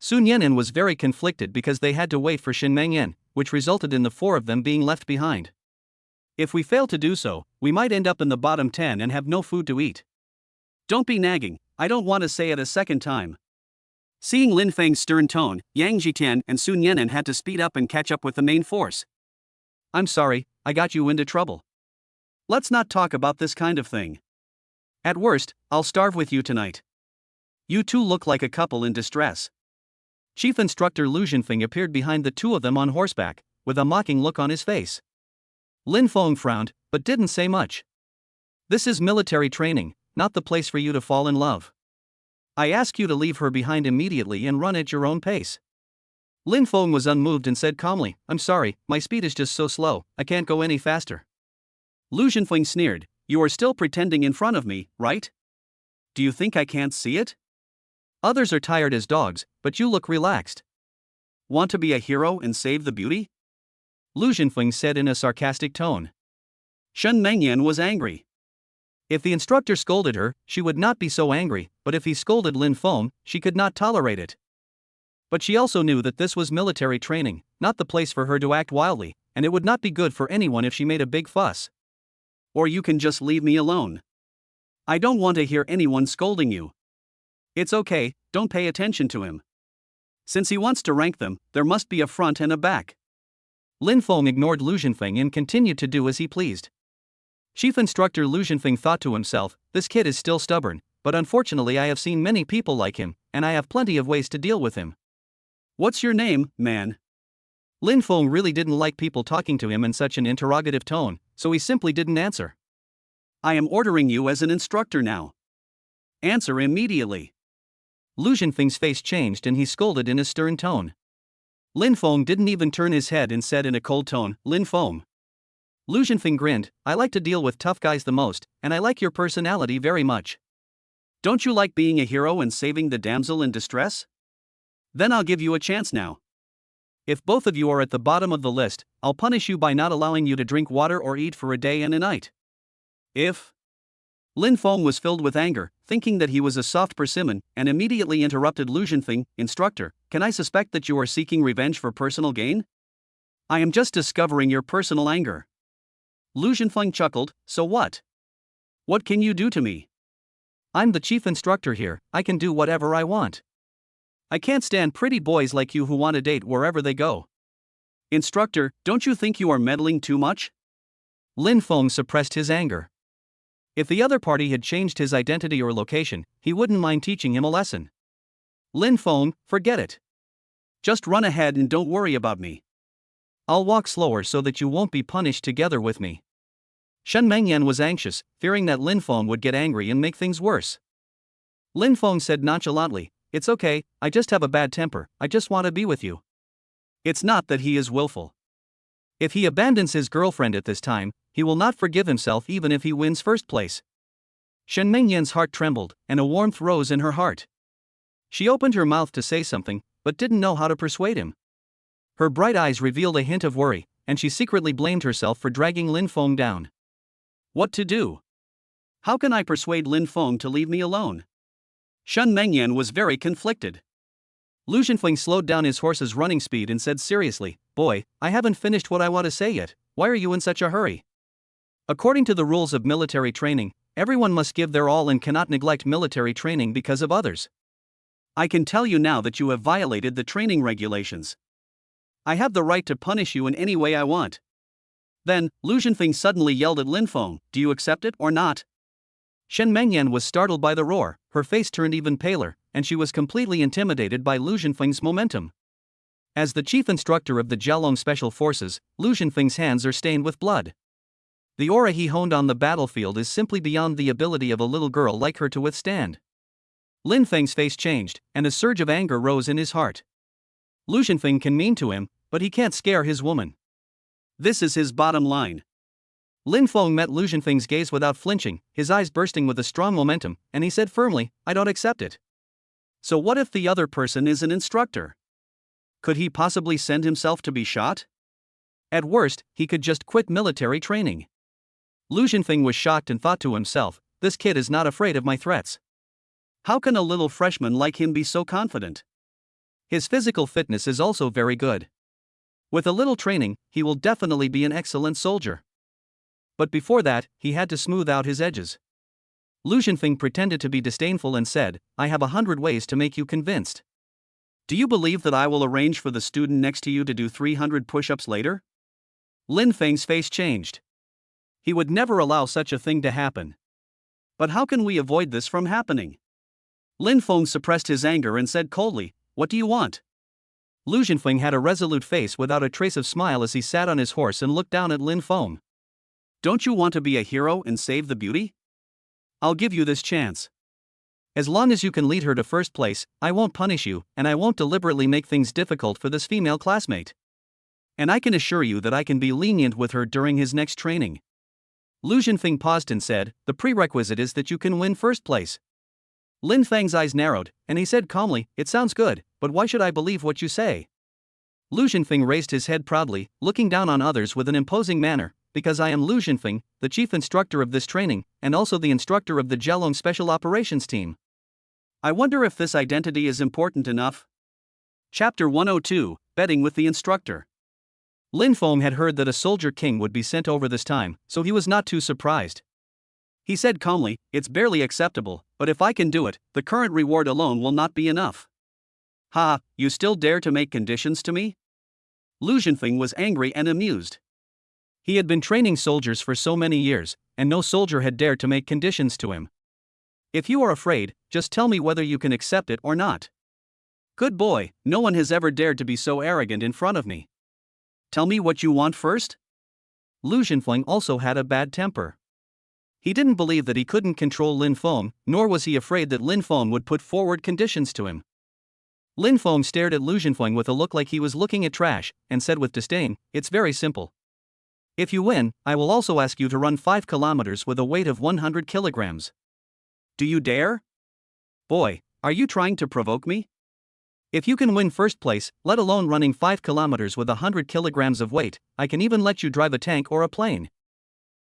Sun Yenin was very conflicted because they had to wait for Shen Mengyan, which resulted in the 4 of them being left behind. "If we fail to do so, we might end up in the bottom 10 and have no food to eat." "Don't be nagging, I don't want to say it a second time." Seeing Lin Feng's stern tone, Yang Jitian and Sun Yenin had to speed up and catch up with the main force. "I'm sorry, I got you into trouble. Let's not talk about this kind of thing. At worst, I'll starve with you tonight. You two look like a couple in distress." Chief Instructor Lu Jinfeng appeared behind the 2 of them on horseback, with a mocking look on his face. Lin Fong frowned, but didn't say much. "This is military training, not the place for you to fall in love. I ask you to leave her behind immediately and run at your own pace." Lin Fong was unmoved and said calmly, "I'm sorry, my speed is just so slow, I can't go any faster." Lu Zhenfeng sneered, "You are still pretending in front of me, right? Do you think I can't see it? Others are tired as dogs, but you look relaxed. Want to be a hero and save the beauty?" Lu Zhenfeng said in a sarcastic tone. Shen Mengyan was angry. If the instructor scolded her, she would not be so angry, but if he scolded Lin Fong, she could not tolerate it. But she also knew that this was military training, not the place for her to act wildly, and it would not be good for anyone if she made a big fuss. "Or you can just leave me alone. I don't want to hear anyone scolding you." "It's okay, don't pay attention to him. Since he wants to rank them, there must be a front and a back." Lin Fong ignored Lu Zhenfeng and continued to do as he pleased. Chief Instructor Lu Zhenfeng thought to himself, "This kid is still stubborn, but unfortunately I have seen many people like him, and I have plenty of ways to deal with him." "What's your name, man?" Lin Fong really didn't like people talking to him in such an interrogative tone, so he simply didn't answer. "I am ordering you as an instructor now. Answer immediately." Lu Zhenfeng's face changed and he scolded in a stern tone. Lin Fong didn't even turn his head and said in a cold tone, "Lin Fong." Lu Zhenfeng grinned, "I like to deal with tough guys the most, and I like your personality very much. Don't you like being a hero and saving the damsel in distress? Then I'll give you a chance now. If both of you are at the bottom of the list, I'll punish you by not allowing you to drink water or eat for a day and a night. If..." Lin Fong was filled with anger, thinking that he was a soft persimmon, and immediately interrupted Lu Zhenfeng, "Instructor, can I suspect that you are seeking revenge for personal gain? I am just discovering your personal anger." Lu Zhenfeng chuckled, "So what? What can you do to me? I'm the chief instructor here, I can do whatever I want. I can't stand pretty boys like you who want to date wherever they go." "Instructor, don't you think you are meddling too much?" Lin Fong suppressed his anger. If the other party had changed his identity or location, he wouldn't mind teaching him a lesson. "Lin Fong, forget it. Just run ahead and don't worry about me. I'll walk slower so that you won't be punished together with me." Shen Mengyan was anxious, fearing that Lin Fong would get angry and make things worse. Lin Fong said nonchalantly, "It's okay, I just have a bad temper, I just want to be with you." It's not that he is willful. If he abandons his girlfriend at this time, he will not forgive himself even if he wins first place. Shen Mengyan's heart trembled, and a warmth rose in her heart. She opened her mouth to say something, but didn't know how to persuade him. Her bright eyes revealed a hint of worry, and she secretly blamed herself for dragging Lin Fong down. What to do? How can I persuade Lin Fong to leave me alone? Shen Mengyan was very conflicted. Lu Zhenfeng slowed down his horse's running speed and said seriously, "Boy, I haven't finished what I want to say yet, why are you in such a hurry? According to the rules of military training, everyone must give their all and cannot neglect military training because of others. I can tell you now that you have violated the training regulations. I have the right to punish you in any way I want." Then, Lu Zhenfeng suddenly yelled at Lin Fong, "Do you accept it or not?" Shen Mengyan was startled by the roar, her face turned even paler, and she was completely intimidated by Lu Zhenfeng's momentum. As the chief instructor of the Jialong Special Forces, Lu Zhenfeng's hands are stained with blood. The aura he honed on the battlefield is simply beyond the ability of a little girl like her to withstand. Lin Feng's face changed, and a surge of anger rose in his heart. Lu Zhenfeng can mean to him, but he can't scare his woman. This is his bottom line. Lin Fong met Lu Zhenfeng's gaze without flinching, his eyes bursting with a strong momentum, and he said firmly, "I don't accept it." So what if the other person is an instructor? Could he possibly send himself to be shot? At worst, he could just quit military training. Lu Zhenfeng was shocked and thought to himself, "This kid is not afraid of my threats. How can a little freshman like him be so confident? His physical fitness is also very good. With a little training, he will definitely be an excellent soldier." But before that, he had to smooth out his edges. Lu Zhenfeng pretended to be disdainful and said, "I have 100 ways to make you convinced. Do you believe that I will arrange for the student next to you to do 300 push-ups later?" Lin Feng's face changed. He would never allow such a thing to happen. But how can we avoid this from happening? Lin Fong suppressed his anger and said coldly, "What do you want?" Lu Zhenfeng had a resolute face without a trace of smile as he sat on his horse and looked down at Lin Fong. "Don't you want to be a hero and save the beauty? I'll give you this chance. As long as you can lead her to first place, I won't punish you, and I won't deliberately make things difficult for this female classmate. And I can assure you that I can be lenient with her during his next training. Lu Zhenfeng paused and said, the prerequisite is that you can win first place. Lin Feng's eyes narrowed, and he said calmly, it sounds good, but why should I believe what you say? Lu Zhenfeng raised his head proudly, looking down on others with an imposing manner, because I am Lu Zhenfeng, the chief instructor of this training, and also the instructor of the Jialong Special Operations Team. I wonder if this identity is important enough. Chapter 102, Betting with the Instructor. Lin Fong had heard that a soldier king would be sent over this time, so he was not too surprised. He said calmly, it's barely acceptable, but if I can do it, the current reward alone will not be enough. Ha, you still dare to make conditions to me? Lu Zhenfeng was angry and amused. He had been training soldiers for so many years, and no soldier had dared to make conditions to him. If you are afraid, just tell me whether you can accept it or not. Good boy, no one has ever dared to be so arrogant in front of me. Tell me what you want first? Lu Zhenfeng also had a bad temper. He didn't believe that he couldn't control Lin Fong, nor was he afraid that Lin Fong would put forward conditions to him. Lin Fong stared at Lu Zhenfeng with a look like he was looking at trash, and said with disdain, it's very simple. If you win, I will also ask you to run 5 kilometers with a weight of 100 kilograms. Do you dare? Boy, are you trying to provoke me? If you can win first place, let alone running 5 kilometers with 100 kilograms of weight, I can even let you drive a tank or a plane.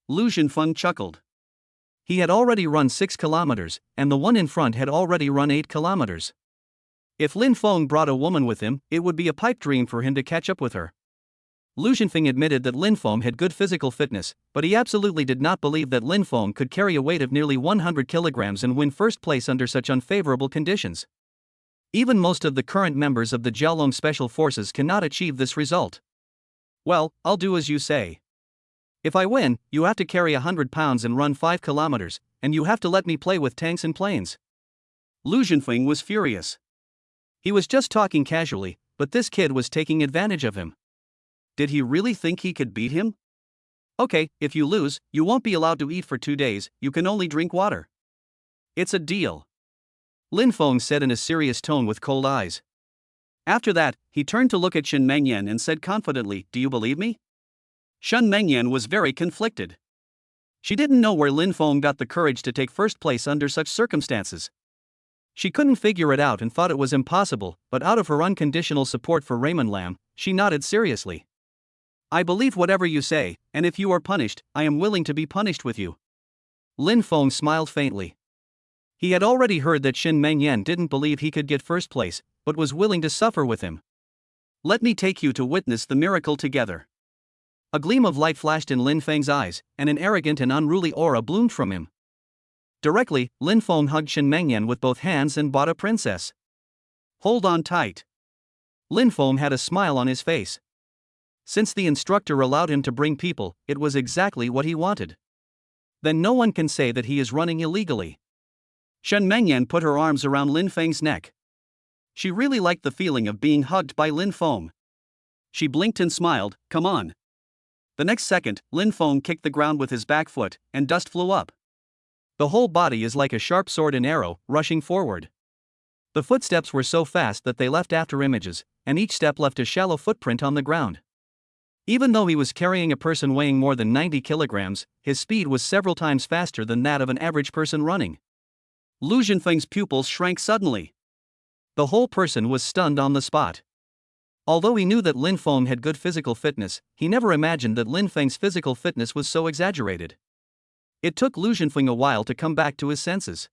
Lu Zhenfeng chuckled. He had already run 6 kilometers, and the one in front had already run 8 kilometers. If Lin Fong brought a woman with him, it would be a pipe dream for him to catch up with her. Lu Zhenfeng admitted that Lin Fong had good physical fitness, but he absolutely did not believe that Lin Fong could carry a weight of nearly 100 kilograms and win first place under such unfavorable conditions. Even most of the current members of the Jialong Special Forces cannot achieve this result. Well, I'll do as you say. If I win, you have to carry 100 pounds and run 5 kilometers, and you have to let me play with tanks and planes. Lu Zhenfeng was furious. He was just talking casually, but this kid was taking advantage of him. Did he really think he could beat him? Okay, if you lose, you won't be allowed to eat for 2 days, you can only drink water. It's a deal. Lin Fong said in a serious tone with cold eyes. After that, he turned to look at Shen Mengyan and said confidently, do you believe me? Shen Mengyan was very conflicted. She didn't know where Lin Fong got the courage to take first place under such circumstances. She couldn't figure it out and thought it was impossible, but out of her unconditional support for Raymond Lam, she nodded seriously. I believe whatever you say, and if you are punished, I am willing to be punished with you. Lin Fong smiled faintly. He had already heard that Shen Mengyan didn't believe he could get first place, but was willing to suffer with him. Let me take you to witness the miracle together. A gleam of light flashed in Lin Feng's eyes, and an arrogant and unruly aura bloomed from him. Directly, Lin Fong hugged Shen Mengyan with both hands and bought a princess. Hold on tight. Lin Fong had a smile on his face. Since the instructor allowed him to bring people, it was exactly what he wanted. Then no one can say that he is running illegally. Shen Mengyan put her arms around Lin Feng's neck. She really liked the feeling of being hugged by Lin Fong. She blinked and smiled, come on. The next second, Lin Fong kicked the ground with his back foot, and dust flew up. The whole body is like a sharp sword and arrow, rushing forward. The footsteps were so fast that they left after images, and each step left a shallow footprint on the ground. Even though he was carrying a person weighing more than 90 kilograms, his speed was several times faster than that of an average person running. Lu Zhenfeng's pupils shrank suddenly. The whole person was stunned on the spot. Although he knew that Lin Fong had good physical fitness, he never imagined that Lin Feng's physical fitness was so exaggerated. It took Lu Zhenfeng a while to come back to his senses.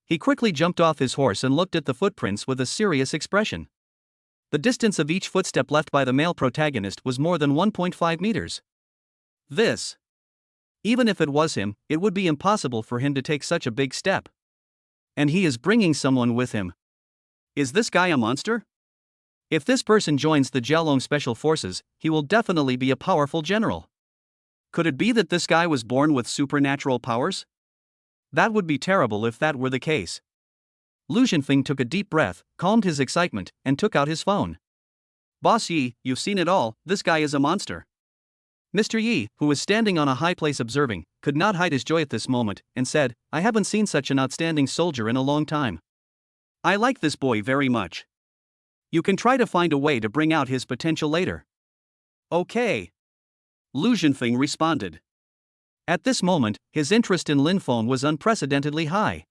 He quickly jumped off his horse and looked at the footprints with a serious expression. The distance of each footstep left by the male protagonist was more than 1.5 meters. This. Even if it was him, it would be impossible for him to take such a big step. And he is bringing someone with him. Is this guy a monster? If this person joins the Jialong Special Forces, he will definitely be a powerful general. Could it be that this guy was born with supernatural powers? That would be terrible if that were the case. Lu Zhenfeng took a deep breath, calmed his excitement, and took out his phone. Boss Yi, you've seen it all, this guy is a monster. Mr. Yi, who was standing on a high place observing, could not hide his joy at this moment, and said, I haven't seen such an outstanding soldier in a long time. I like this boy very much. You can try to find a way to bring out his potential later. Okay. Lu Zhenfeng responded. At this moment, his interest in Lin Fong was unprecedentedly high.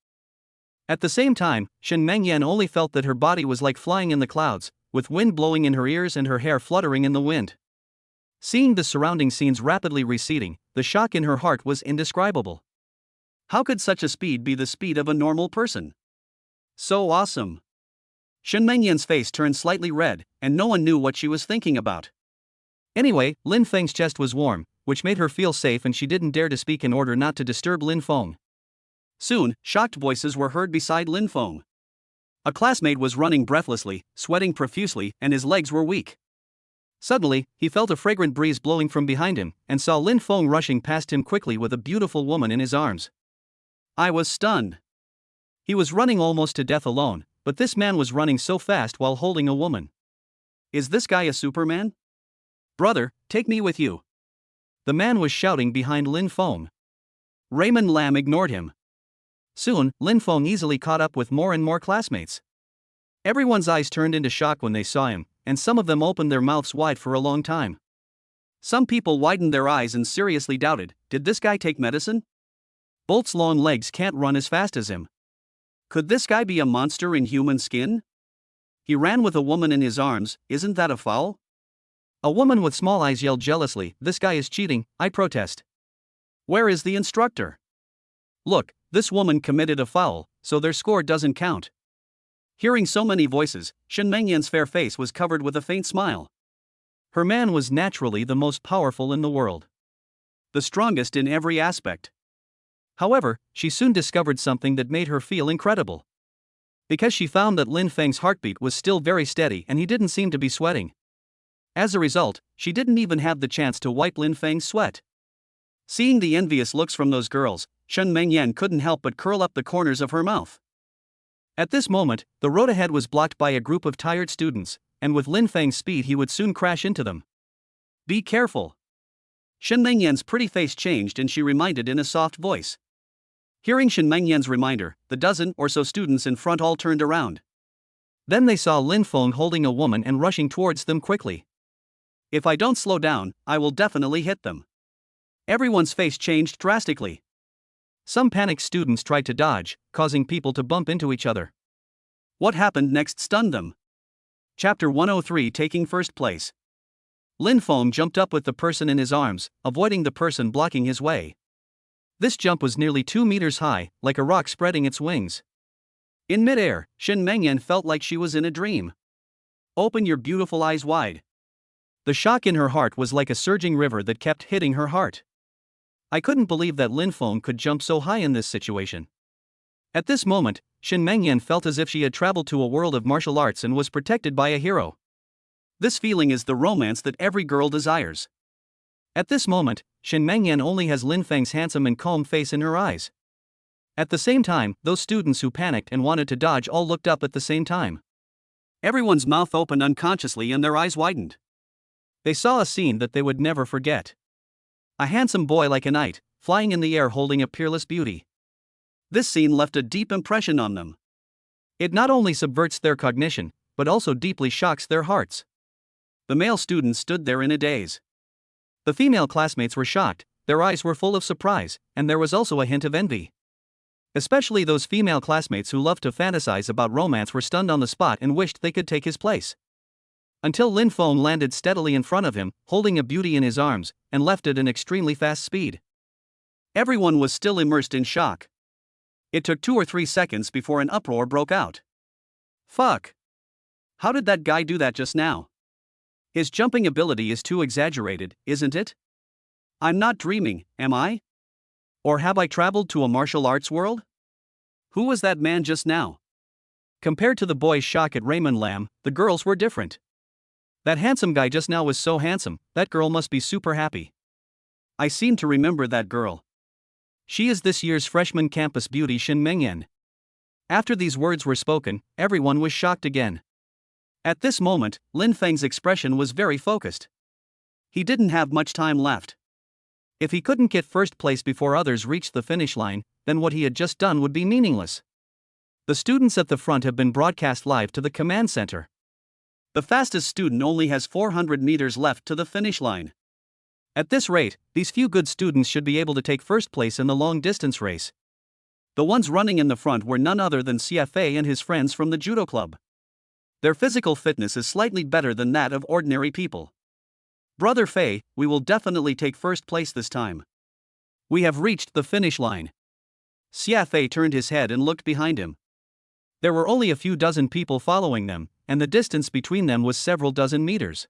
At the same time, Shen Mengyan only felt that her body was like flying in the clouds, with wind blowing in her ears and her hair fluttering in the wind. Seeing the surrounding scenes rapidly receding, the shock in her heart was indescribable. How could such a speed be the speed of a normal person? So awesome. Shen Mengyan's face turned slightly red, and no one knew what she was thinking about. Anyway, Lin Feng's chest was warm, which made her feel safe, and she didn't dare to speak in order not to disturb Lin Fong. Soon, shocked voices were heard beside Lin Fong. A classmate was running breathlessly, sweating profusely, and his legs were weak. Suddenly, he felt a fragrant breeze blowing from behind him, and saw Lin Fong rushing past him quickly with a beautiful woman in his arms. I was stunned. He was running almost to death alone, but this man was running so fast while holding a woman. Is this guy a Superman? Brother, take me with you. The man was shouting behind Lin Fong. Raymond Lam ignored him. Soon, Lin Fong easily caught up with more and more classmates. Everyone's eyes turned into shock when they saw him, and some of them opened their mouths wide for a long time. Some people widened their eyes and seriously doubted, did this guy take medicine? Bolt's long legs can't run as fast as him. Could this guy be a monster in human skin? He ran with a woman in his arms, isn't that a foul? A woman with small eyes yelled jealously, this guy is cheating, I protest. Where is the instructor? Look, this woman committed a foul, so their score doesn't count. Hearing so many voices, Shen Mengyan's fair face was covered with a faint smile. Her man was naturally the most powerful in the world. The strongest in every aspect. However, she soon discovered something that made her feel incredible. Because she found that Lin Feng's heartbeat was still very steady and he didn't seem to be sweating. As a result, she didn't even have the chance to wipe Lin Feng's sweat. Seeing the envious looks from those girls, Shen Mengyan couldn't help but curl up the corners of her mouth. At this moment, the road ahead was blocked by a group of tired students, and with Lin Feng's speed he would soon crash into them. Be careful. Shen Mengyan's pretty face changed and she reminded in a soft voice. Hearing Shen Mengyan's reminder, the dozen or so students in front all turned around. Then they saw Lin Fong holding a woman and rushing towards them quickly. If I don't slow down, I will definitely hit them. Everyone's face changed drastically. Some panicked students tried to dodge, causing people to bump into each other. What happened next stunned them. Chapter 103 Taking first place. Lin Fong jumped up with the person in his arms, avoiding the person blocking his way. This jump was nearly 2 meters high, like a rock spreading its wings. In midair, Shen Mengyan felt like she was in a dream. Open your beautiful eyes wide. The shock in her heart was like a surging river that kept hitting her heart. I couldn't believe that Lin Fong could jump so high in this situation. At this moment, Shen Mengyan felt as if she had traveled to a world of martial arts and was protected by a hero. This feeling is the romance that every girl desires. At this moment, Shen Mengyan only has Lin Feng's handsome and calm face in her eyes. At the same time, those students who panicked and wanted to dodge all looked up at the same time. Everyone's mouth opened unconsciously and their eyes widened. They saw a scene that they would never forget. A handsome boy like a knight, flying in the air holding a peerless beauty. This scene left a deep impression on them. It not only subverts their cognition, but also deeply shocks their hearts. The male students stood there in a daze. The female classmates were shocked, their eyes were full of surprise, and there was also a hint of envy. Especially those female classmates who loved to fantasize about romance were stunned on the spot and wished they could take his place. Until Lin Fong landed steadily in front of him, holding a beauty in his arms, and left at an extremely fast speed. Everyone was still immersed in shock. It took 2 or 3 seconds before an uproar broke out. Fuck! How did that guy do that just now? His jumping ability is too exaggerated, isn't it? I'm not dreaming, am I? Or have I traveled to a martial arts world? Who was that man just now? Compared to the boys' shock at Raymond Lam, the girls were different. That handsome guy just now was so handsome, that girl must be super happy. I seem to remember that girl. She is this year's freshman campus beauty Shen Mengyan. After these words were spoken, everyone was shocked again. At this moment, Lin Feng's expression was very focused. He didn't have much time left. If he couldn't get first place before others reached the finish line, then what he had just done would be meaningless. The students at the front have been broadcast live to the command center. The fastest student only has 400 meters left to the finish line. At this rate, these few good students should be able to take first place in the long-distance race. The ones running in the front were none other than CFA and his friends from the judo club. Their physical fitness is slightly better than that of ordinary people. Brother Fei, we will definitely take first place this time. We have reached the finish line. CFA turned his head and looked behind him. There were only a few dozen people following them, and the distance between them was several dozen meters.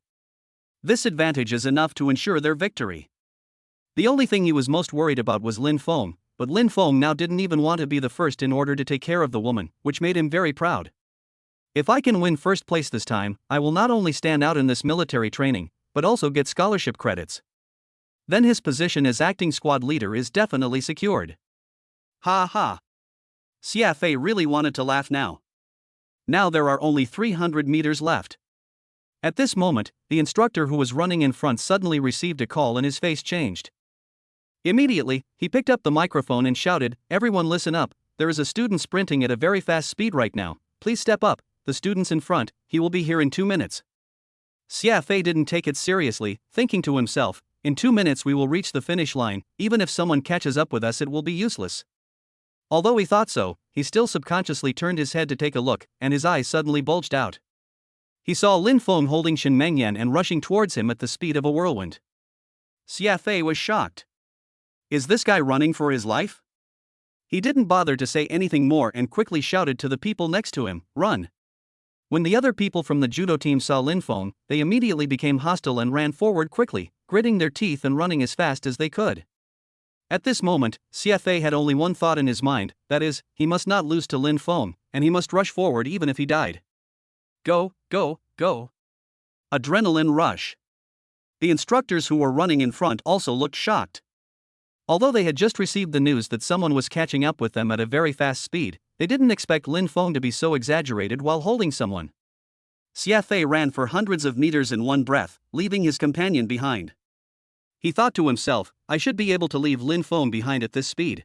This advantage is enough to ensure their victory. The only thing he was most worried about was Lin Fong, but Lin Fong now didn't even want to be the first in order to take care of the woman, which made him very proud. If I can win first place this time, I will not only stand out in this military training, but also get scholarship credits. Then his position as acting squad leader is definitely secured. Ha ha. CFA really wanted to laugh now. Now there are only 300 meters left. At this moment, the instructor who was running in front suddenly received a call and his face changed. Immediately, he picked up the microphone and shouted, "Everyone listen up, there is a student sprinting at a very fast speed right now, please step up, the student's in front, he will be here in 2 minutes." CFA didn't take it seriously, thinking to himself, in 2 minutes we will reach the finish line, even if someone catches up with us it will be useless. Although he thought so, he still subconsciously turned his head to take a look, and his eyes suddenly bulged out. He saw Lin Fong holding Shen Mengyan and rushing towards him at the speed of a whirlwind. CFA was shocked. Is this guy running for his life? He didn't bother to say anything more and quickly shouted to the people next to him, "Run!" When the other people from the judo team saw Lin Fong, they immediately became hostile and ran forward quickly, gritting their teeth and running as fast as they could. At this moment, CFA had only one thought in his mind, that is, he must not lose to Lin Fong, and he must rush forward even if he died. Go, go, go. Adrenaline rush. The instructors who were running in front also looked shocked. Although they had just received the news that someone was catching up with them at a very fast speed, they didn't expect Lin Fong to be so exaggerated while holding someone. CFA ran for hundreds of meters in one breath, leaving his companion behind. He thought to himself, I should be able to leave Lin Fong behind at this speed.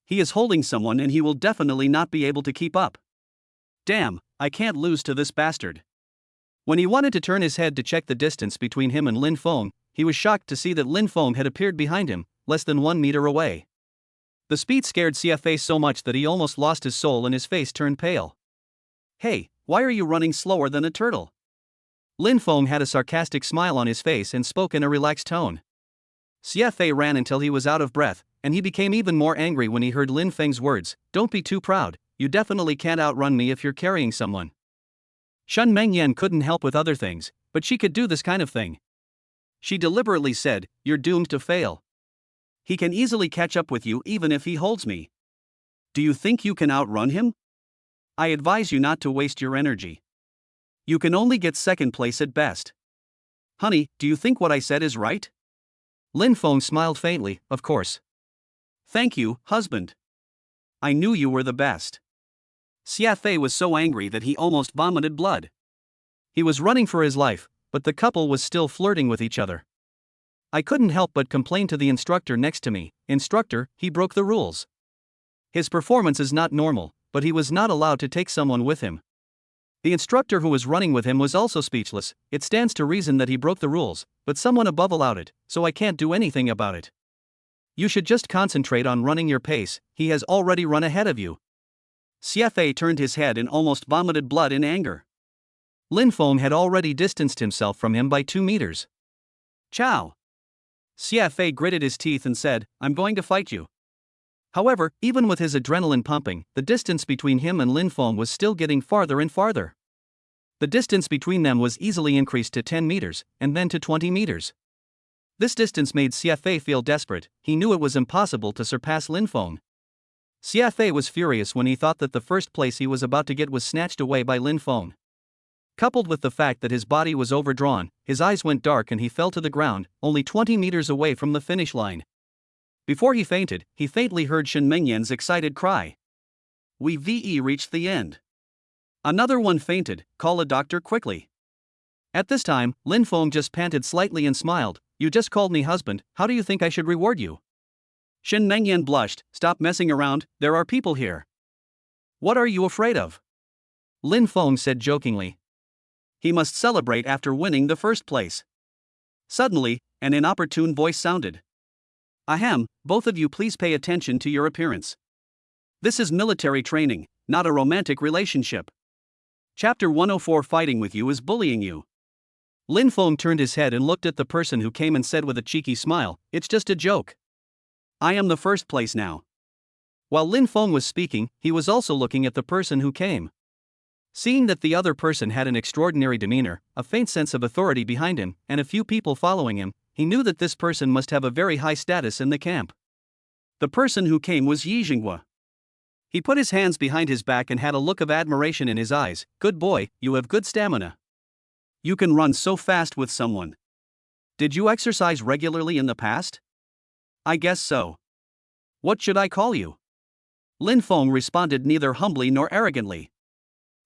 He is holding someone and he will definitely not be able to keep up. Damn, I can't lose to this bastard. When he wanted to turn his head to check the distance between him and Lin Fong, he was shocked to see that Lin Fong had appeared behind him, less than 1 meter away. The speed scared CFA so much that he almost lost his soul and his face turned pale. Hey, why are you running slower than a turtle? Lin Fong had a sarcastic smile on his face and spoke in a relaxed tone. CFA ran until he was out of breath, and he became even more angry when he heard Lin Feng's words, "Don't be too proud, you definitely can't outrun me if you're carrying someone." Shen Mengyan couldn't help with other things, but she could do this kind of thing. She deliberately said, "You're doomed to fail. He can easily catch up with you even if he holds me. Do you think you can outrun him? I advise you not to waste your energy. You can only get second place at best. Honey, do you think what I said is right?" Lin Fong smiled faintly, "Of course. Thank you, husband. I knew you were the best." CFA was so angry that he almost vomited blood. He was running for his life, but the couple was still flirting with each other. I couldn't help but complain to the instructor next to me, "Instructor, he broke the rules. His performance is not normal, but he was not allowed to take someone with him." The instructor who was running with him was also speechless. "It stands to reason that he broke the rules, but someone above allowed it, so I can't do anything about it. You should just concentrate on running your pace, he has already run ahead of you." CFA turned his head and almost vomited blood in anger. Lin Fong had already distanced himself from him by 2 meters. "Ciao." CFA gritted his teeth and said, "I'm going to fight you." However, even with his adrenaline pumping, the distance between him and Lin Fong was still getting farther and farther. The distance between them was easily increased to 10 meters, and then to 20 meters. This distance made CFA feel desperate. He knew it was impossible to surpass Lin Fong. CFA was furious when he thought that the first place he was about to get was snatched away by Lin Fong. Coupled with the fact that his body was overdrawn, his eyes went dark and he fell to the ground, only 20 meters away from the finish line. Before he fainted, he faintly heard Shen Mengyan's excited cry. "We've reached the end. Another one fainted, call a doctor quickly." At this time, Lin Fong just panted slightly and smiled, "You just called me husband, how do you think I should reward you?" Shen Mengyan blushed, "Stop messing around, there are people here." "What are you afraid of?" Lin Fong said jokingly. "He must celebrate after winning the first place." Suddenly, an inopportune voice sounded. Ahem, both of you please pay attention to your appearance. This is military training, not a romantic relationship. Chapter 104 Fighting with you is bullying you. Lin Fong turned his head and looked at the person who came and said with a cheeky smile, "It's just a joke. I am the first place now." While Lin Fong was speaking, he was also looking at the person who came. Seeing that the other person had an extraordinary demeanor, a faint sense of authority behind him, and a few people following him, he knew that this person must have a very high status in the camp. The person who came was Yi Jinghua. He put his hands behind his back and had a look of admiration in his eyes. "Good boy, you have good stamina. You can run so fast with someone. Did you exercise regularly in the past?" "I guess so." "What should I call you?" Lin Fong responded neither humbly nor arrogantly.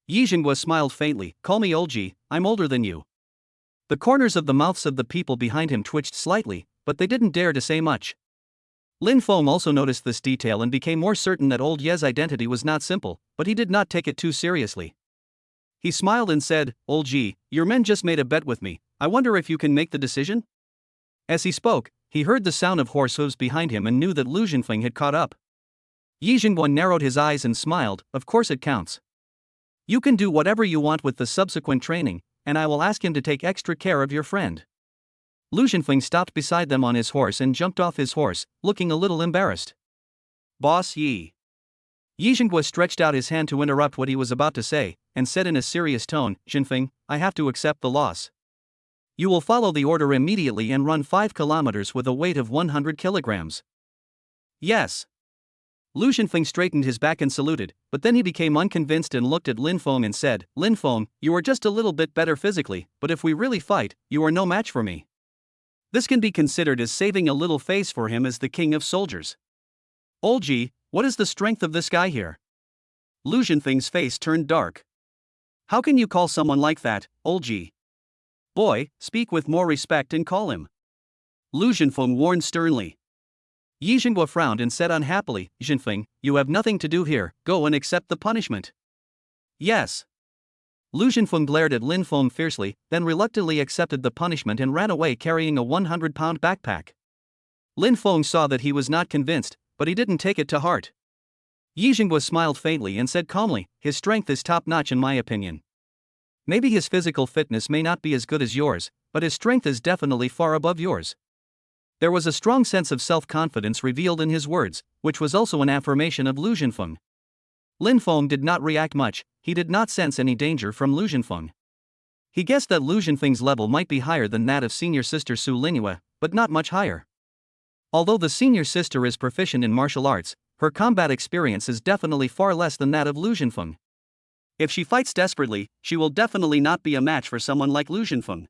Yi Jinghua smiled faintly. "Call me Olji, I'm older than you." The corners of the mouths of the people behind him twitched slightly, but they didn't dare to say much. Lin Fong also noticed this detail and became more certain that old Ye's identity was not simple, but he did not take it too seriously. He smiled and said, "Old Yi, your men just made a bet with me, I wonder if you can make the decision?" As he spoke, he heard the sound of horse hooves behind him and knew that Lu Zhenfeng had caught up. Yi Jinghua narrowed his eyes and smiled. "Of course it counts. You can do whatever you want with the subsequent training, and I will ask him to take extra care of your friend." Lu Zhenfeng stopped beside them on his horse and jumped off his horse, looking a little embarrassed. "Boss Yi." Yi Jinghua stretched out his hand to interrupt what he was about to say, and said in a serious tone, "Zhenfeng, I have to accept the loss. You will follow the order immediately and run 5 kilometers with a weight of 100 kilograms. "Yes." Lu Zhenfeng straightened his back and saluted, but then he became unconvinced and looked at Lin Fong and said, "Lin Fong, you are just a little bit better physically, but if we really fight, you are no match for me." This can be considered as saving a little face for him as the king of soldiers. "Olji, what is the strength of this guy here?" Lu Zhenfeng's face turned dark. "How can you call someone like that, Olji? Boy, speak with more respect and call him." Lu Zhenfeng warned sternly. Yi Jinghua frowned and said unhappily, "Zhenfeng, you have nothing to do here, go and accept the punishment." "Yes." Lu Zhenfeng glared at Lin Fong fiercely, then reluctantly accepted the punishment and ran away carrying a 100-pound backpack. Lin Fong saw that he was not convinced, but he didn't take it to heart. Yi Jinghua smiled faintly and said calmly, "His strength is top-notch in my opinion. Maybe his physical fitness may not be as good as yours, but his strength is definitely far above yours." There was a strong sense of self-confidence revealed in his words, which was also an affirmation of Lu Zhenfeng. Lin Fong did not react much. He did not sense any danger from Lu Zhenfeng. He guessed that Lu Zhenfeng's level might be higher than that of senior sister Su Linua, but not much higher. Although the senior sister is proficient in martial arts, her combat experience is definitely far less than that of Lu Zhenfeng. If she fights desperately, she will definitely not be a match for someone like Lu Zhenfeng.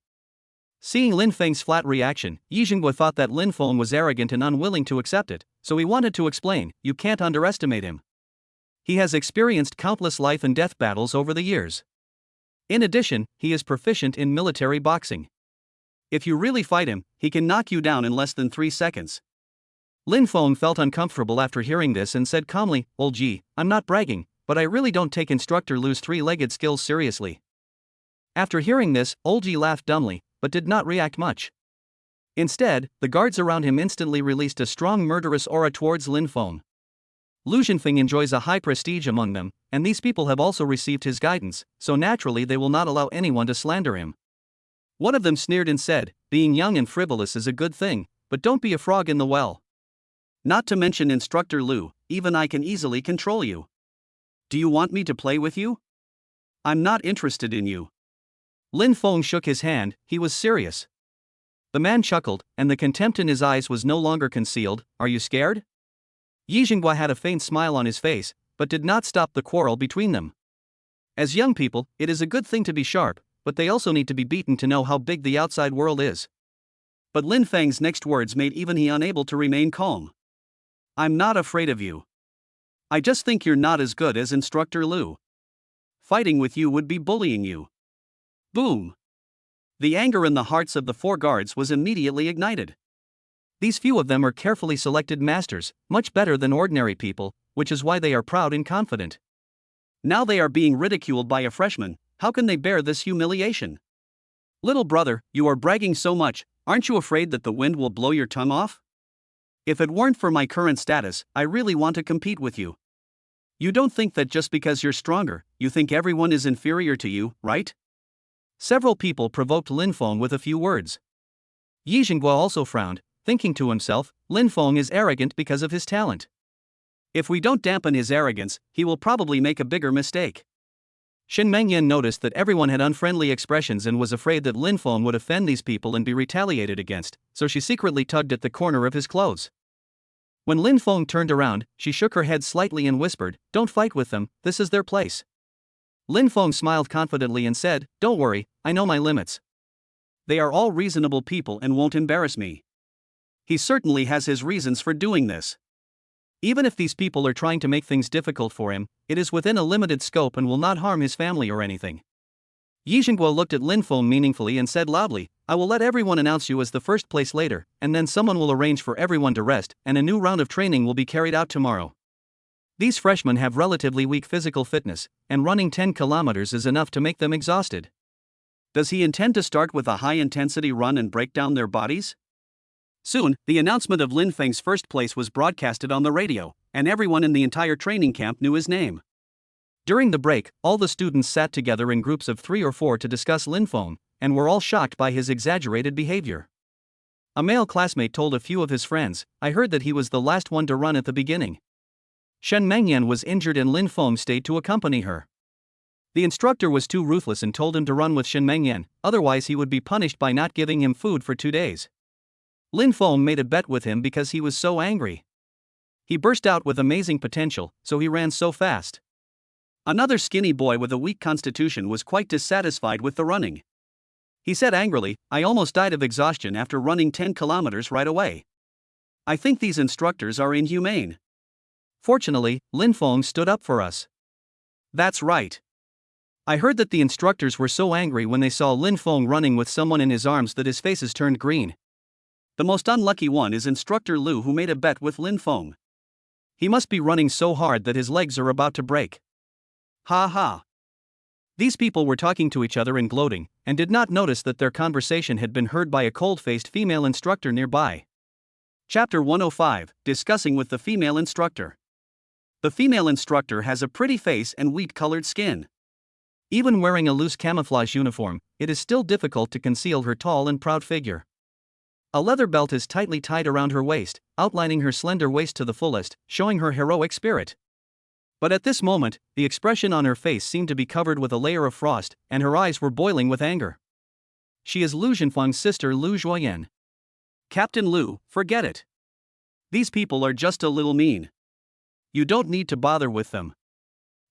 Seeing Lin Feng's flat reaction, Yi Jinghua thought that Lin Fong was arrogant and unwilling to accept it, so he wanted to explain, "You can't underestimate him. He has experienced countless life and death battles over the years. In addition, he is proficient in military boxing. If you really fight him, he can knock you down in less than 3 seconds." Lin Fong felt uncomfortable after hearing this and said calmly, "Old Ji, I'm not bragging, but I really don't take Instructor Lu's 3-legged skills seriously." After hearing this, Old Ji laughed dumbly, but did not react much. Instead, the guards around him instantly released a strong murderous aura towards Lin Fong. Lu Zhenfeng enjoys a high prestige among them, and these people have also received his guidance, so naturally they will not allow anyone to slander him. One of them sneered and said, "Being young and frivolous is a good thing, but don't be a frog in the well. Not to mention Instructor Lu, even I can easily control you. Do you want me to play with you? I'm not interested in you." Lin Fong shook his hand. He was serious. The man chuckled, and the contempt in his eyes was no longer concealed. "Are you scared?" Yi Jinghua had a faint smile on his face, but did not stop the quarrel between them. As young people, it is a good thing to be sharp, but they also need to be beaten to know how big the outside world is. But Lin Feng's next words made even he unable to remain calm. "I'm not afraid of you. I just think you're not as good as Instructor Lu. Fighting with you would be bullying you." Boom! The anger in the hearts of the 4 guards was immediately ignited. These few of them are carefully selected masters, much better than ordinary people, which is why they are proud and confident. Now they are being ridiculed by a freshman. How can they bear this humiliation? "Little brother, you are bragging so much, Aren't you afraid that the wind will blow your tongue off? If it weren't for my current status, I really want to compete with you. You don't think that just because you're stronger, you think everyone is inferior to you, right? Several people provoked Lin Fong with a few words. Yi Zhenghua also frowned, thinking to himself, Lin Fong is arrogant because of his talent. If we don't dampen his arrogance, he will probably make a bigger mistake. Shen Mengyan noticed that everyone had unfriendly expressions and was afraid that Lin Fong would offend these people and be retaliated against, so she secretly tugged at the corner of his clothes. When Lin Fong turned around, she shook her head slightly and whispered, "Don't fight with them, this is their place." Lin Fong smiled confidently and said, "Don't worry, I know my limits. They are all reasonable people and won't embarrass me." He certainly has his reasons for doing this. Even if these people are trying to make things difficult for him, it is within a limited scope and will not harm his family or anything. Yi Zhenghua looked at Lin Fong meaningfully and said loudly, "I will let everyone announce you as the first place later, and then someone will arrange for everyone to rest, and a new round of training will be carried out tomorrow." These freshmen have relatively weak physical fitness, and running 10 kilometers is enough to make them exhausted. Does he intend to start with a high-intensity run and break down their bodies? Soon, the announcement of Lin Feng's first place was broadcasted on the radio, and everyone in the entire training camp knew his name. During the break, all the students sat together in groups of 3 or 4 to discuss Lin Fong, and were all shocked by his exaggerated behavior. A male classmate told a few of his friends, "I heard that he was the last one to run at the beginning." Shen Mengyan was injured and Lin Fong stayed to accompany her. The instructor was too ruthless and told him to run with Shen Mengyan, otherwise he would be punished by not giving him food for 2 days. Lin Fong made a bet with him because he was so angry. He burst out with amazing potential, so he ran so fast. Another skinny boy with a weak constitution was quite dissatisfied with the running. He said angrily, "I almost died of exhaustion after running 10 kilometers right away. I think these instructors are inhumane." Fortunately, Lin Fong stood up for us. "That's right. I heard that the instructors were so angry when they saw Lin Fong running with someone in his arms that his faces turned green. The most unlucky one is Instructor Lu, who made a bet with Lin Fong. He must be running so hard that his legs are about to break." Ha ha. These people were talking to each other and gloating, and did not notice that their conversation had been heard by a cold-faced female instructor nearby. Chapter 105, Discussing with the Female Instructor. The female instructor has a pretty face and wheat-colored skin. Even wearing a loose camouflage uniform, it is still difficult to conceal her tall and proud figure. A leather belt is tightly tied around her waist, outlining her slender waist to the fullest, showing her heroic spirit. But at this moment, the expression on her face seemed to be covered with a layer of frost, and her eyes were boiling with anger. She is Lu Zhenfang's sister Lu Zhuoyan. "Captain Lu, forget it. These people are just a little mean. You don't need to bother with them."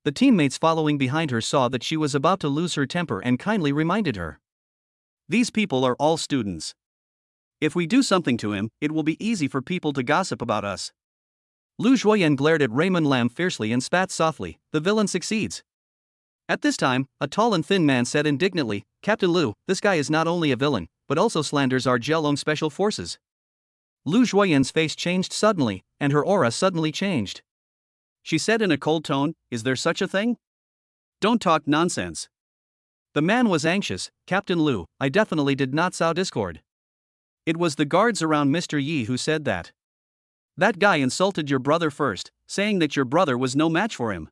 The teammates following behind her saw that she was about to lose her temper and kindly reminded her. "These people are all students. If we do something to him, it will be easy for people to gossip about us." Lu Zhuoyan glared at Raymond Lam fiercely and spat softly. "The villain succeeds." At this time, a tall and thin man said indignantly, "Captain Lu, this guy is not only a villain, but also slanders our Jialong Special Forces." Lu Zhuoyan's face changed suddenly, and her aura suddenly changed. She said in a cold tone, "Is there such a thing? Don't talk nonsense." The man was anxious. "Captain Lu, I definitely did not sow discord. It was the guards around Mr. Yi who said that. That guy insulted your brother first, saying that your brother was no match for him.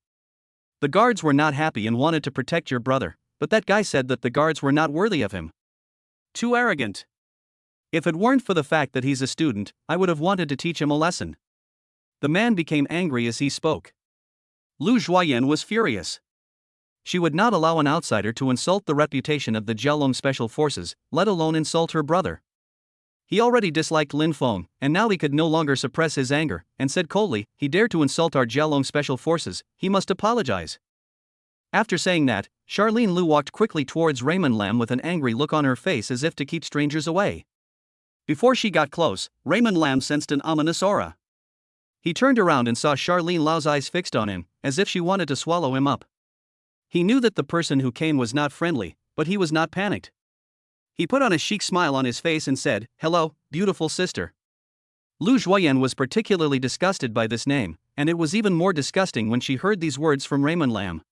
The guards were not happy and wanted to protect your brother, but that guy said that the guards were not worthy of him. Too arrogant. If it weren't for the fact that he's a student, I would have wanted to teach him a lesson." The man became angry as he spoke. Lu Zhuoyan was furious. She would not allow an outsider to insult the reputation of the Jialong Special Forces, let alone insult her brother. He already disliked Lin Fong, and now he could no longer suppress his anger, and said coldly, "He dared to insult our Jialong Special Forces, he must apologize." After saying that, Charlene Lu walked quickly towards Raymond Lam with an angry look on her face as if to keep strangers away. Before she got close, Raymond Lam sensed an ominous aura. He turned around and saw Charlene Lau's eyes fixed on him, as if she wanted to swallow him up. He knew that the person who came was not friendly, but he was not panicked. He put on a chic smile on his face and said, "Hello, beautiful sister." Lu Zhuoyan was particularly disgusted by this name, and it was even more disgusting when she heard these words from Raymond Lam.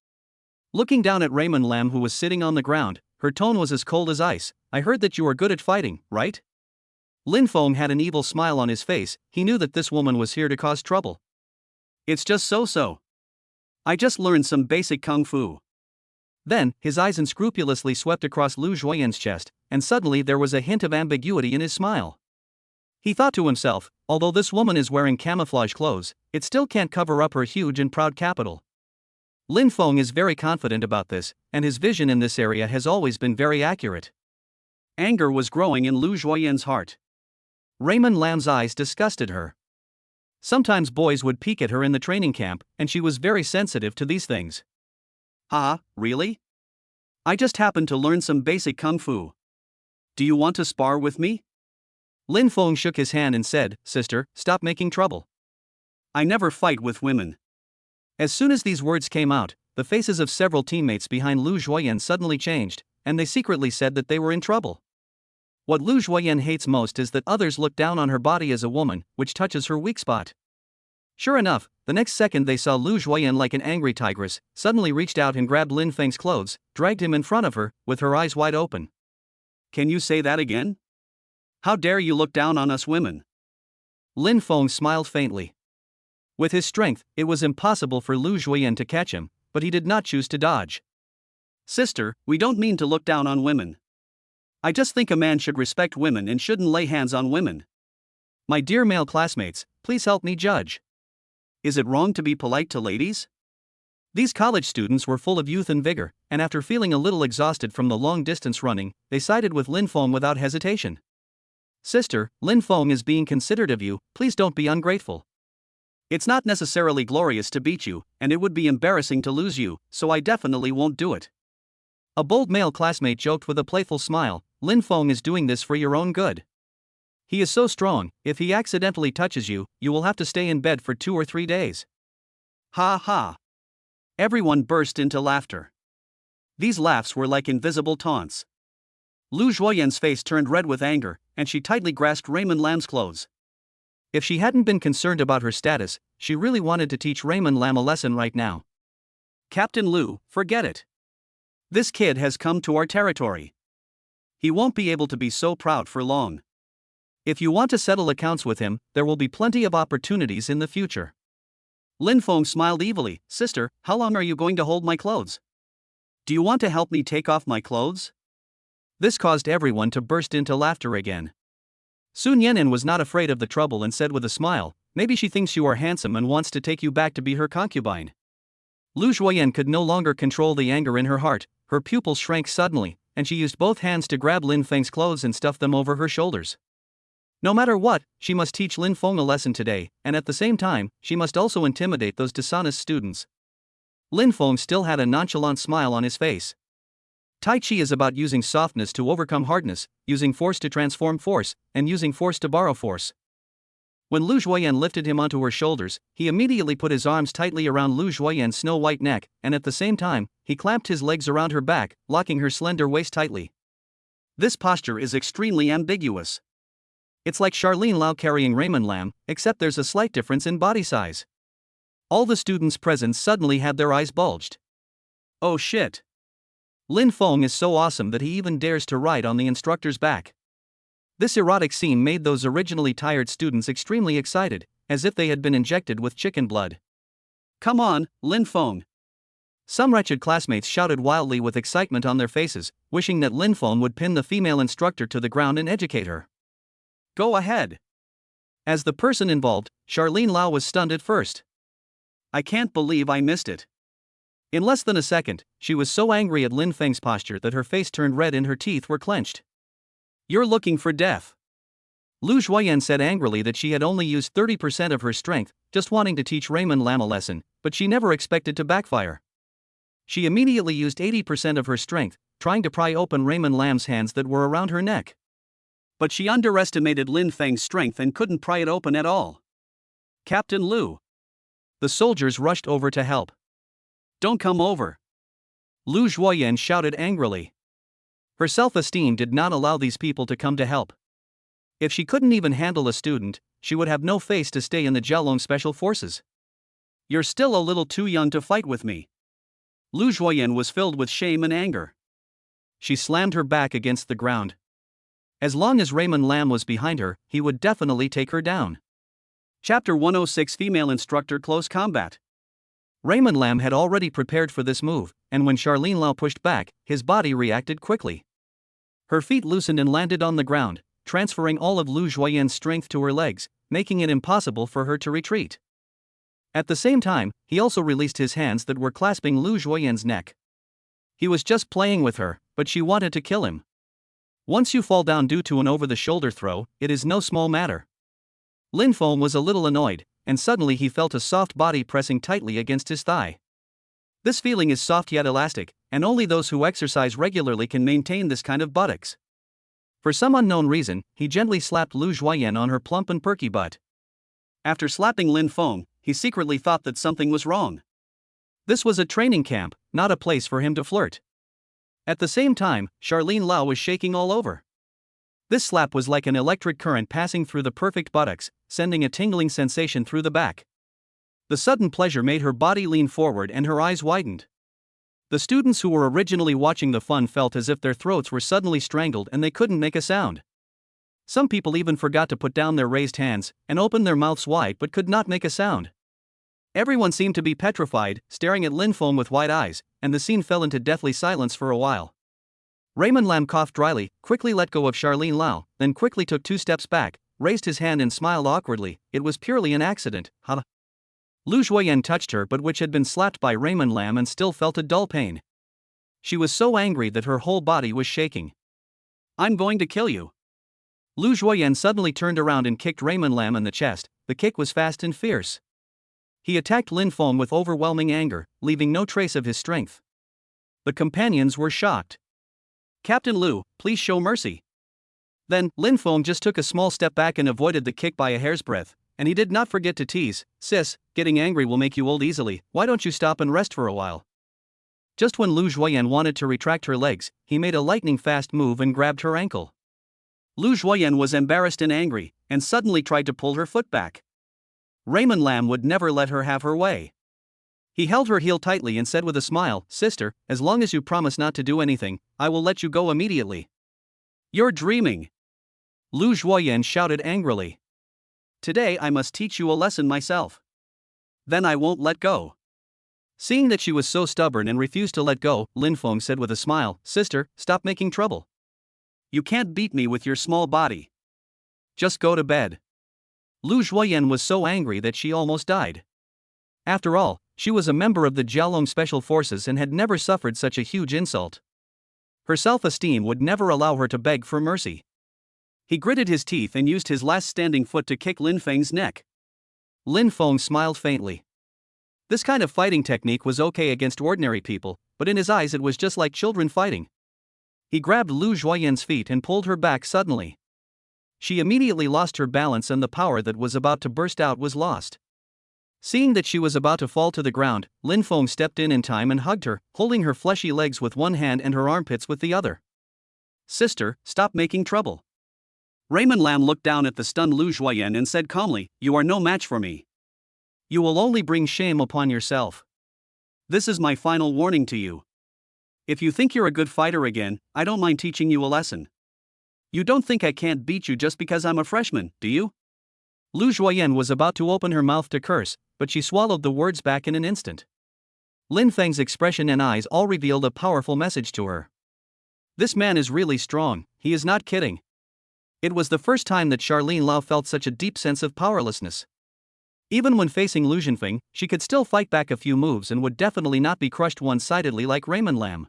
Looking down at Raymond Lam, who was sitting on the ground, her tone was as cold as ice. "I heard that you are good at fighting, right? Lin Fong had an evil smile on his face. He knew that this woman was here to cause trouble. It's just so. I just learned some basic kung fu. Then, his eyes unscrupulously swept across Lu Zhuoyan's chest, and suddenly there was a hint of ambiguity in his smile. He thought to himself, although this woman is wearing camouflage clothes, it still can't cover up her huge and proud capital. Lin Fong is very confident about this, and his vision in this area has always been very accurate. Anger was growing in Lu Zhuoyan's heart. Raymond Lam's eyes disgusted her. Sometimes boys would peek at her in the training camp, and she was very sensitive to these things. Really? I just happened to learn some basic kung fu. Do you want to spar with me? Lin Fong shook his hand and said, Sister, stop making trouble. I never fight with women. As soon as these words came out, the faces of several teammates behind Lu Zhuoyan suddenly changed, and they secretly said that they were in trouble. What Lu Zhuoyan hates most is that others look down on her body as a woman, which touches her weak spot. Sure enough, the next second they saw Lu Zhuoyan, like an angry tigress, suddenly reached out and grabbed Lin Feng's clothes, dragged him in front of her, with her eyes wide open. Can you say that again? How dare you look down on us women? Lin Fong smiled faintly. With his strength, it was impossible for Lu Zhuoyan to catch him, but he did not choose to dodge. Sister, we don't mean to look down on women. I just think a man should respect women and shouldn't lay hands on women. My dear male classmates, please help me judge. Is it wrong to be polite to ladies? These college students were full of youth and vigor, and after feeling a little exhausted from the long-distance running, they sided with Lin Fong without hesitation. Sister, Lin Fong is being considerate of you, please don't be ungrateful. It's not necessarily glorious to beat you, and it would be embarrassing to lose you, so I definitely won't do it. A bold male classmate joked with a playful smile, Lin Fong is doing this for your own good. He is so strong, if he accidentally touches you, you will have to stay in bed for 2 or 3 days. Ha ha. Everyone burst into laughter. These laughs were like invisible taunts. Lu Zhuoyan's face turned red with anger, and she tightly grasped Raymond Lam's clothes. If she hadn't been concerned about her status, she really wanted to teach Raymond Lam a lesson right now. Captain Lu, forget it. This kid has come to our territory. He won't be able to be so proud for long. If you want to settle accounts with him, there will be plenty of opportunities in the future. Lin Fong smiled evilly. Sister, how long are you going to hold my clothes? Do you want to help me take off my clothes? This caused everyone to burst into laughter again. Sun Yenin was not afraid of the trouble and said with a smile, maybe she thinks you are handsome and wants to take you back to be her concubine. Lu Zhuoyan could no longer control the anger in her heart, her pupils shrank suddenly, and she used both hands to grab Lin Feng's clothes and stuff them over her shoulders. No matter what, she must teach Lin Fong a lesson today, and at the same time, she must also intimidate those dishonest students. Lin Fong still had a nonchalant smile on his face. Tai Chi is about using softness to overcome hardness, using force to transform force, and using force to borrow force. When Lu Zhuoyan lifted him onto her shoulders, he immediately put his arms tightly around Lu Zhuoyan's snow-white neck, and at the same time, he clamped his legs around her back, locking her slender waist tightly. This posture is extremely ambiguous. It's like Charlene Lau carrying Raymond Lam, except there's a slight difference in body size. All the students present suddenly had their eyes bulged. Oh shit. Lin Fong is so awesome that he even dares to ride on the instructor's back. This erotic scene made those originally tired students extremely excited, as if they had been injected with chicken blood. Come on, Lin Fong. Some wretched classmates shouted wildly with excitement on their faces, wishing that Lin Fong would pin the female instructor to the ground and educate her. Go ahead. As the person involved, Charlene Lau was stunned at first. I can't believe I missed it. In less than a second, she was so angry at Lin Feng's posture that her face turned red and her teeth were clenched. You're looking for death. Lu Zhuoyan said angrily that she had only used 30% of her strength, just wanting to teach Raymond Lam a lesson, but she never expected to backfire. She immediately used 80% of her strength, trying to pry open Raymond Lam's hands that were around her neck. But she underestimated Lin Feng's strength and couldn't pry it open at all. Captain Lu. The soldiers rushed over to help. Don't come over. Lu Zhuoyan shouted angrily. Her self-esteem did not allow these people to come to help. If she couldn't even handle a student, she would have no face to stay in the Jiaolong Special Forces. You're still a little too young to fight with me. Lu Zhuoyan was filled with shame and anger. She slammed her back against the ground. As long as Raymond Lam was behind her, he would definitely take her down. Chapter 106 Female Instructor Close Combat. Raymond Lam had already prepared for this move, and when Charlene Lau pushed back, his body reacted quickly. Her feet loosened and landed on the ground, transferring all of Lu Zhuoyan's strength to her legs, making it impossible for her to retreat. At the same time, he also released his hands that were clasping Lu Zhuoyan's neck. He was just playing with her, but she wanted to kill him. Once you fall down due to an over-the-shoulder throw, it is no small matter. Lin Fong was a little annoyed, and suddenly he felt a soft body pressing tightly against his thigh. This feeling is soft yet elastic, and only those who exercise regularly can maintain this kind of buttocks. For some unknown reason, he gently slapped Lu Zhuoyan on her plump and perky butt. After slapping Lin Fong, he secretly thought that something was wrong. This was a training camp, not a place for him to flirt. At the same time, Charlene Lau was shaking all over. This slap was like an electric current passing through the perfect buttocks, sending a tingling sensation through the back. The sudden pleasure made her body lean forward and her eyes widened. The students who were originally watching the fun felt as if their throats were suddenly strangled and they couldn't make a sound. Some people even forgot to put down their raised hands and opened their mouths wide but could not make a sound. Everyone seemed to be petrified, staring at Lin Fong with wide eyes, and the scene fell into deathly silence for a while. Raymond Lam coughed dryly, quickly let go of Charlene Lau, then quickly took 2 steps back, raised his hand and smiled awkwardly. It was purely an accident, huh? Lu Zhuoyan touched her but which had been slapped by Raymond Lam and still felt a dull pain. She was so angry that her whole body was shaking. I'm going to kill you. Lu Zhuoyan suddenly turned around and kicked Raymond Lam in the chest. The kick was fast and fierce. He attacked Lin Fong with overwhelming anger, leaving no trace of his strength. The companions were shocked. Captain Lu, please show mercy. Then, Lin Fong just took a small step back and avoided the kick by a hair's breadth, and he did not forget to tease, sis, getting angry will make you old easily, why don't you stop and rest for a while? Just when Lu Zhuoyan wanted to retract her legs, he made a lightning-fast move and grabbed her ankle. Lu Zhuoyan was embarrassed and angry, and suddenly tried to pull her foot back. Raymond Lam would never let her have her way. He held her heel tightly and said with a smile, sister, as long as you promise not to do anything, I will let you go immediately. You're dreaming. Lu Zhuoyan shouted angrily. Today I must teach you a lesson myself. Then I won't let go. Seeing that she was so stubborn and refused to let go, Lin Fong said with a smile, sister, stop making trouble. You can't beat me with your small body. Just go to bed. Lu Zhuoyan was so angry that she almost died. After all, she was a member of the Jiaolong Special Forces and had never suffered such a huge insult. Her self-esteem would never allow her to beg for mercy. He gritted his teeth and used his last standing foot to kick Lin Feng's neck. Lin Fong smiled faintly. This kind of fighting technique was okay against ordinary people, but in his eyes it was just like children fighting. He grabbed Lu Zhuoyan's feet and pulled her back suddenly. She immediately lost her balance and the power that was about to burst out was lost. Seeing that she was about to fall to the ground, Lin Fong stepped in time and hugged her, holding her fleshy legs with one hand and her armpits with the other. Sister, stop making trouble. Raymond Lam looked down at the stunned Lu Zhuoyan and said calmly, you are no match for me. You will only bring shame upon yourself. This is my final warning to you. If you think you're a good fighter again, I don't mind teaching you a lesson. You don't think I can't beat you just because I'm a freshman, do you? Lu Zhuoyan was about to open her mouth to curse, but she swallowed the words back in an instant. Lin Feng's expression and eyes all revealed a powerful message to her. This man is really strong, he is not kidding. It was the first time that Charlene Lau felt such a deep sense of powerlessness. Even when facing Lu Zhenfeng, she could still fight back a few moves and would definitely not be crushed one-sidedly like Raymond Lam.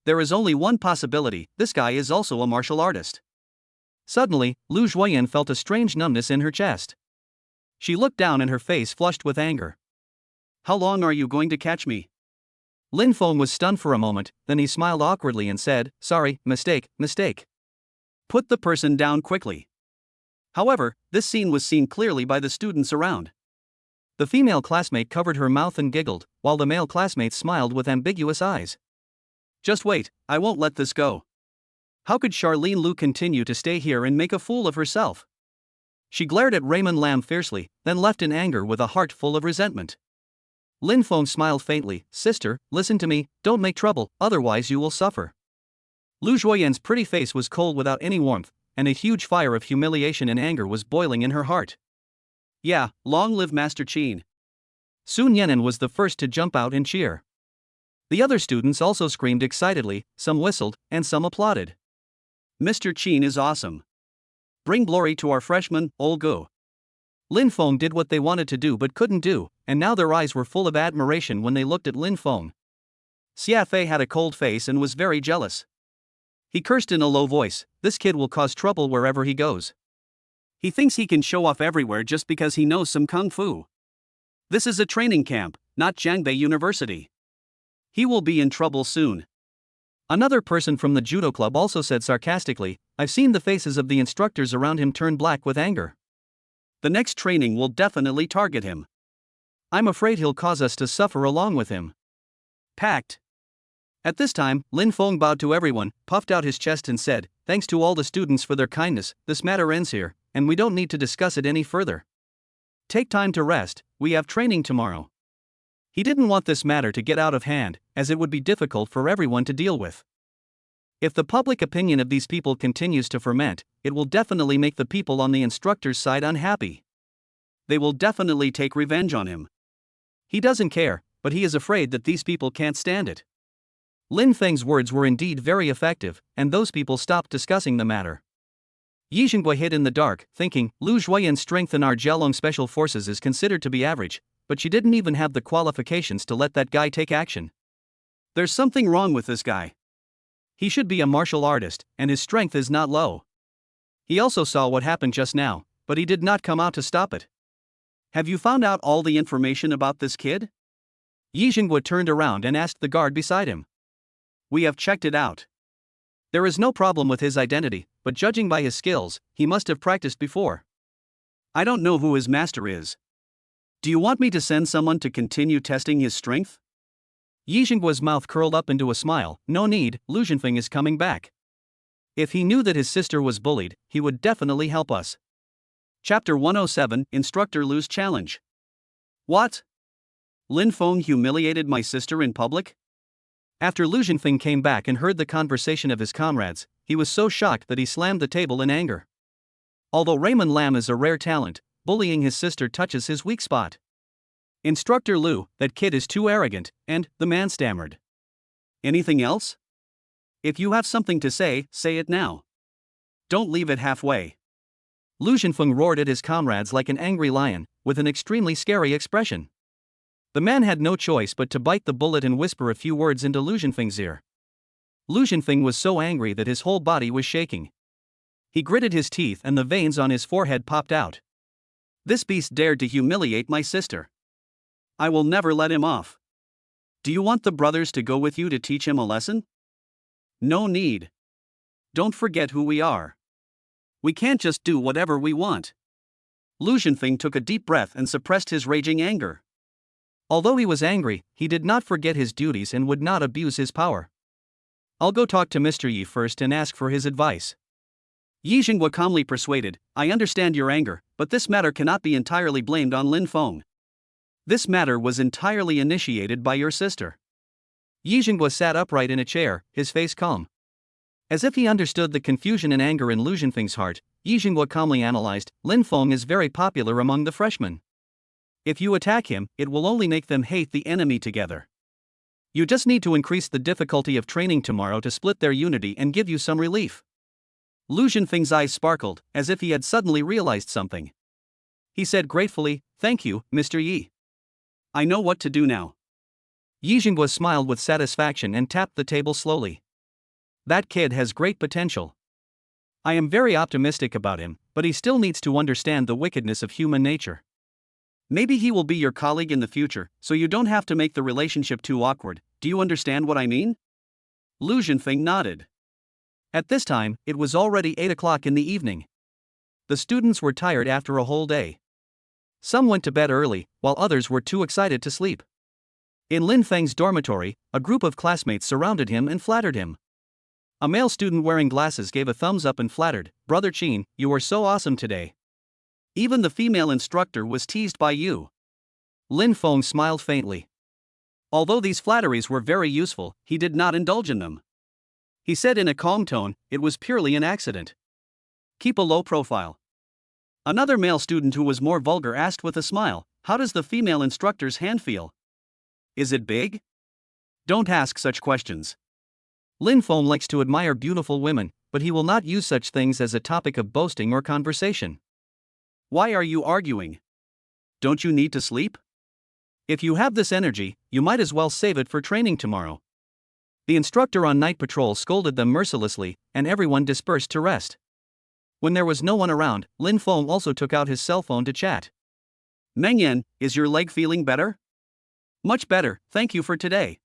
There is only one possibility, this guy is also a martial artist. Suddenly, Lu Zhuoyan felt a strange numbness in her chest. She looked down and her face flushed with anger. How long are you going to catch me? Lin Fong was stunned for a moment, then he smiled awkwardly and said, sorry, mistake. Put the person down quickly. However, this scene was seen clearly by the students around. The female classmate covered her mouth and giggled, while the male classmate smiled with ambiguous eyes. Just wait, I won't let this go. How could Charlene Lu continue to stay here and make a fool of herself? She glared at Raymond Lam fiercely, then left in anger with a heart full of resentment. Lin Fong smiled faintly, sister, listen to me, don't make trouble, otherwise you will suffer. Lu Zhuoyan's pretty face was cold without any warmth, and a huge fire of humiliation and anger was boiling in her heart. Yeah, long live Master Qin. Sun Yenan was the first to jump out and cheer. The other students also screamed excitedly, some whistled, and some applauded. Mr. Qin is awesome. Bring glory to our freshman, Olgu. Lin Fong did what they wanted to do but couldn't do, and now their eyes were full of admiration when they looked at Lin Fong. Xia Fei had a cold face and was very jealous. He cursed in a low voice, "This kid will cause trouble wherever he goes. He thinks he can show off everywhere just because he knows some kung fu. This is a training camp, not Jiangbei University. He will be in trouble soon." Another person from the judo club also said sarcastically, "I've seen the faces of the instructors around him turn black with anger. The next training will definitely target him. I'm afraid he'll cause us to suffer along with him." Packed. At this time, Lin Fong bowed to everyone, puffed out his chest and said, "Thanks to all the students for their kindness, this matter ends here, and we don't need to discuss it any further. Take time to rest, we have training tomorrow." He didn't want this matter to get out of hand, as it would be difficult for everyone to deal with. If the public opinion of these people continues to ferment, it will definitely make the people on the instructor's side unhappy. They will definitely take revenge on him. He doesn't care, but he is afraid that these people can't stand it. Lin Feng's words were indeed very effective, and those people stopped discussing the matter. Yi Xinghua hid in the dark, thinking, Lu Zhuoyan's strength in our Zheolong Special Forces is considered to be average, but she didn't even have the qualifications to let that guy take action. There's something wrong with this guy. He should be a martial artist, and his strength is not low. He also saw what happened just now, but he did not come out to stop it. Have you found out all the information about this kid? Yi Xinghua turned around and asked the guard beside him. We have checked it out. There is no problem with his identity, but judging by his skills, he must have practiced before. I don't know who his master is. Do you want me to send someone to continue testing his strength? Yi Xinghua's mouth curled up into a smile. No need, Lu Zhenfeng is coming back. If he knew that his sister was bullied, he would definitely help us. Chapter 107, Instructor Lu's Challenge. What? Lin Fong humiliated my sister in public? After Lu Zhenfeng came back and heard the conversation of his comrades, he was so shocked that he slammed the table in anger. Although Raymond Lam is a rare talent, bullying his sister touches his weak spot. Instructor Lu, that kid is too arrogant, and, the man stammered. Anything else? If you have something to say it now. Don't leave it halfway. Lu Zhenfeng roared at his comrades like an angry lion, with an extremely scary expression. The man had no choice but to bite the bullet and whisper a few words into Lu Zhenfeng's ear. Lu Zhenfeng was so angry that his whole body was shaking. He gritted his teeth and the veins on his forehead popped out. This beast dared to humiliate my sister. I will never let him off. Do you want the brothers to go with you to teach him a lesson? No need. Don't forget who we are. We can't just do whatever we want. Lu Zhenfeng took a deep breath and suppressed his raging anger. Although he was angry, he did not forget his duties and would not abuse his power. I'll go talk to Mr. Yi first and ask for his advice. Yi Xinghua calmly persuaded, I understand your anger, but this matter cannot be entirely blamed on Lin Fong. This matter was entirely initiated by your sister. Yi Xinghua sat upright in a chair, his face calm. As if he understood the confusion and anger in Lu Zhenfeng's heart, Yi Xinghua calmly analyzed, Lin Fong is very popular among the freshmen. If you attack him, it will only make them hate the enemy together. You just need to increase the difficulty of training tomorrow to split their unity and give you some relief. Lu Zhenfeng's eyes sparkled, as if he had suddenly realized something. He said gratefully, Thank you, Mr. Yi. I know what to do now. Yi Xinghua smiled with satisfaction and tapped the table slowly. That kid has great potential. I am very optimistic about him, but he still needs to understand the wickedness of human nature. Maybe he will be your colleague in the future, so you don't have to make the relationship too awkward. Do you understand what I mean? Lu Zhenfeng nodded. At this time, it was already 8 o'clock in the evening. The students were tired after a whole day. Some went to bed early, while others were too excited to sleep. In Lin Feng's dormitory, a group of classmates surrounded him and flattered him. A male student wearing glasses gave a thumbs up and flattered, Brother Qin, you are so awesome today. Even the female instructor was teased by you. Lin Fong smiled faintly. Although these flatteries were very useful, he did not indulge in them. He said in a calm tone, it was purely an accident. Keep a low profile. Another male student who was more vulgar asked with a smile, "How does the female instructor's hand feel? Is it big?" Don't ask such questions. Lin Fong likes to admire beautiful women, but he will not use such things as a topic of boasting or conversation. Why are you arguing? Don't you need to sleep? If you have this energy, you might as well save it for training tomorrow. The instructor on night patrol scolded them mercilessly, and everyone dispersed to rest. When there was no one around, Lin Fong also took out his cell phone to chat. "Mengyan, is your leg feeling better?" "Much better, thank you for today."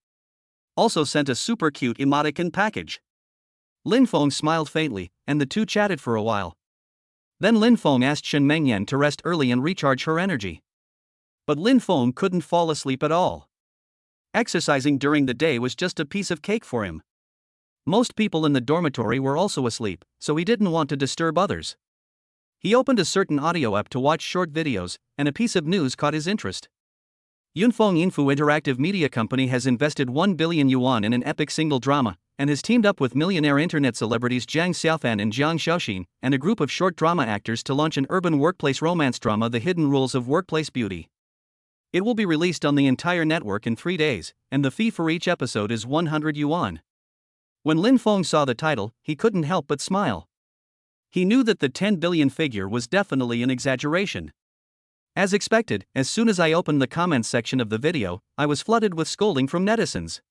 Also sent a super cute emoticon package. Lin Fong smiled faintly, and the two chatted for a while. Then Lin Fong asked Shen Mengyan to rest early and recharge her energy. But Lin Fong couldn't fall asleep at all. Exercising during the day was just a piece of cake for him. Most people in the dormitory were also asleep, so he didn't want to disturb others. He opened a certain audio app to watch short videos, and a piece of news caught his interest. Yunfeng Info Interactive Media Company has invested 1 billion yuan in an epic single drama, and has teamed up with millionaire internet celebrities Zhang Xiaofan and Jiang Xiaoxin, and a group of short drama actors to launch an urban workplace romance drama, The Hidden Rules of Workplace Beauty. It will be released on the entire network in 3 days, and the fee for each episode is 100 yuan. When Lin Fong saw the title, he couldn't help but smile. He knew that the 10 billion figure was definitely an exaggeration. As expected, as soon as I opened the comments section of the video, I was flooded with scolding from netizens.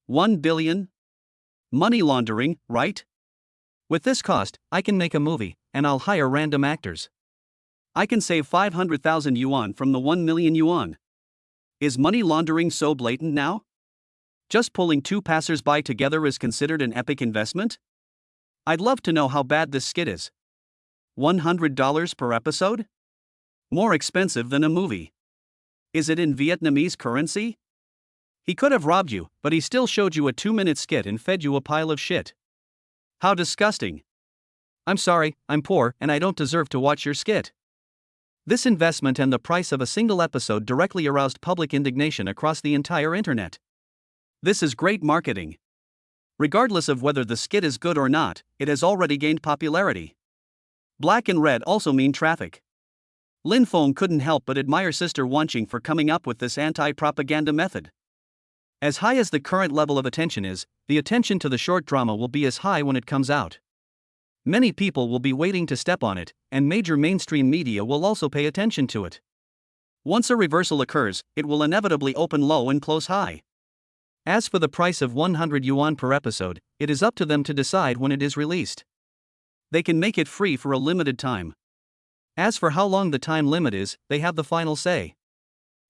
1 billion? Money laundering, right? With this cost, I can make a movie, and I'll hire random actors. I can save 500,000 yuan from the 1 million yuan. Is money laundering so blatant now? Just pulling two passers-by together is considered an epic investment? I'd love to know how bad this skit is. $100 per episode? More expensive than a movie. Is it in Vietnamese currency? He could have robbed you, but he still showed you a 2-minute skit and fed you a pile of shit. How disgusting. I'm sorry, I'm poor and I don't deserve to watch your skit. This investment and the price of a single episode directly aroused public indignation across the entire internet. This is great marketing. Regardless of whether the skit is good or not, it has already gained popularity. Black and red also mean traffic. Lin Fong couldn't help but admire Sister Wanqing for coming up with this anti-propaganda method. As high as the current level of attention is, the attention to the short drama will be as high when it comes out. Many people will be waiting to step on it, and major mainstream media will also pay attention to it. Once a reversal occurs, it will inevitably open low and close high. As for the price of 100 yuan per episode, it is up to them to decide when it is released. They can make it free for a limited time. As for how long the time limit is, they have the final say.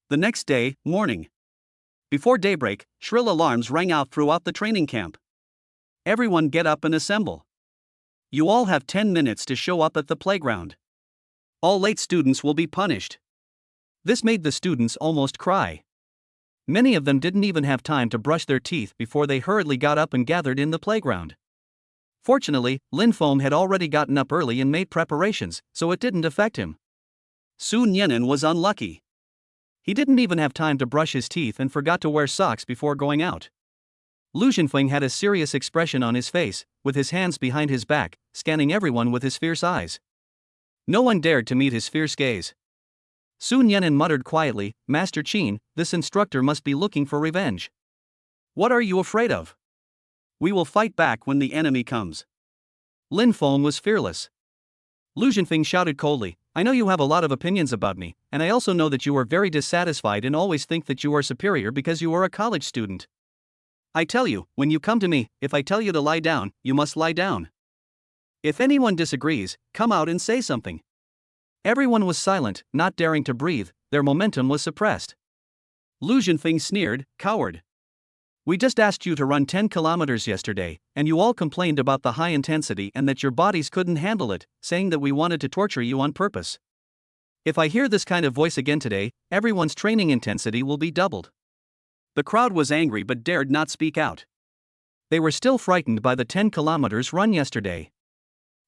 The next day, morning. Before daybreak, shrill alarms rang out throughout the training camp. Everyone get up and assemble. You all have 10 minutes to show up at the playground. All late students will be punished. This made the students almost cry. Many of them didn't even have time to brush their teeth before they hurriedly got up and gathered in the playground. Fortunately, Lin Fong had already gotten up early and made preparations, so it didn't affect him. Su Nianen was unlucky. He didn't even have time to brush his teeth and forgot to wear socks before going out. Lu Zhenfeng had a serious expression on his face, with his hands behind his back, scanning everyone with his fierce eyes. No one dared to meet his fierce gaze. Su Nianen muttered quietly, "Master Qin, this instructor must be looking for revenge. What are you afraid of? We will fight back when the enemy comes." Lin Fong was fearless. Lu Zhenfeng shouted coldly, "I know you have a lot of opinions about me, and I also know that you are very dissatisfied and always think that you are superior because you are a college student. I tell you, when you come to me, if I tell you to lie down, you must lie down. If anyone disagrees, come out and say something." Everyone was silent, not daring to breathe, their momentum was suppressed. Lu Zhenfeng sneered, "Coward. We just asked you to run 10 kilometers yesterday, and you all complained about the high intensity and that your bodies couldn't handle it, saying that we wanted to torture you on purpose. If I hear this kind of voice again today, everyone's training intensity will be doubled." The crowd was angry but dared not speak out. They were still frightened by the 10 kilometers run yesterday.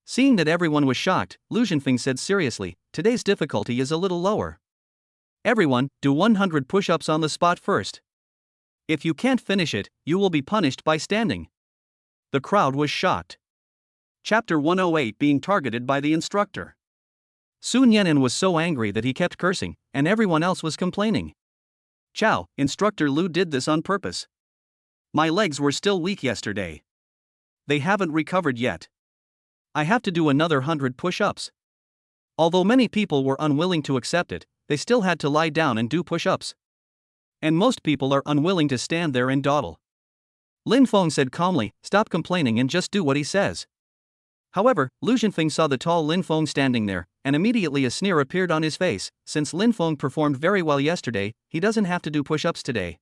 Seeing that everyone was shocked, Lu Zhenfeng said seriously, "Today's difficulty is a little lower. Everyone, do 100 push-ups on the spot first. If you can't finish it, you will be punished by standing." The crowd was shocked. Chapter 108 Being Targeted by the Instructor. Sun Yenin was so angry that he kept cursing, and everyone else was complaining. Chow, Instructor Lu did this on purpose. My legs were still weak yesterday. They haven't recovered yet. I have to do another 100 push-ups. Although many people were unwilling to accept it, they still had to lie down and do push-ups. And most people are unwilling to stand there and dawdle. Lin Fong said calmly, "Stop complaining and just do what he says." However, Lu Zhenfeng saw the tall Lin Fong standing there, and immediately a sneer appeared on his face. Since Lin Fong performed very well yesterday, he doesn't have to do push-ups today.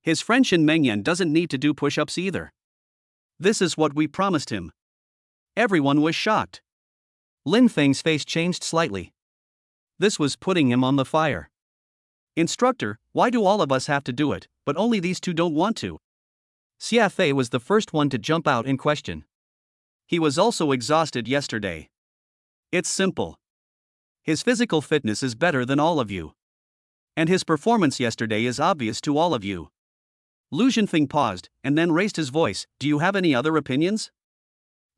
His friend Shin Mengyan doesn't need to do push-ups either. This is what we promised him. Everyone was shocked. Lin Feng's face changed slightly. This was putting him on the fire. "Instructor, why do all of us have to do it, but only these two don't want to?" Xia Fei was the first one to jump out in question. He was also exhausted yesterday. It's simple. His physical fitness is better than all of you. And his performance yesterday is obvious to all of you. Lu Zhenfeng paused, and then raised his voice. "Do you have any other opinions?"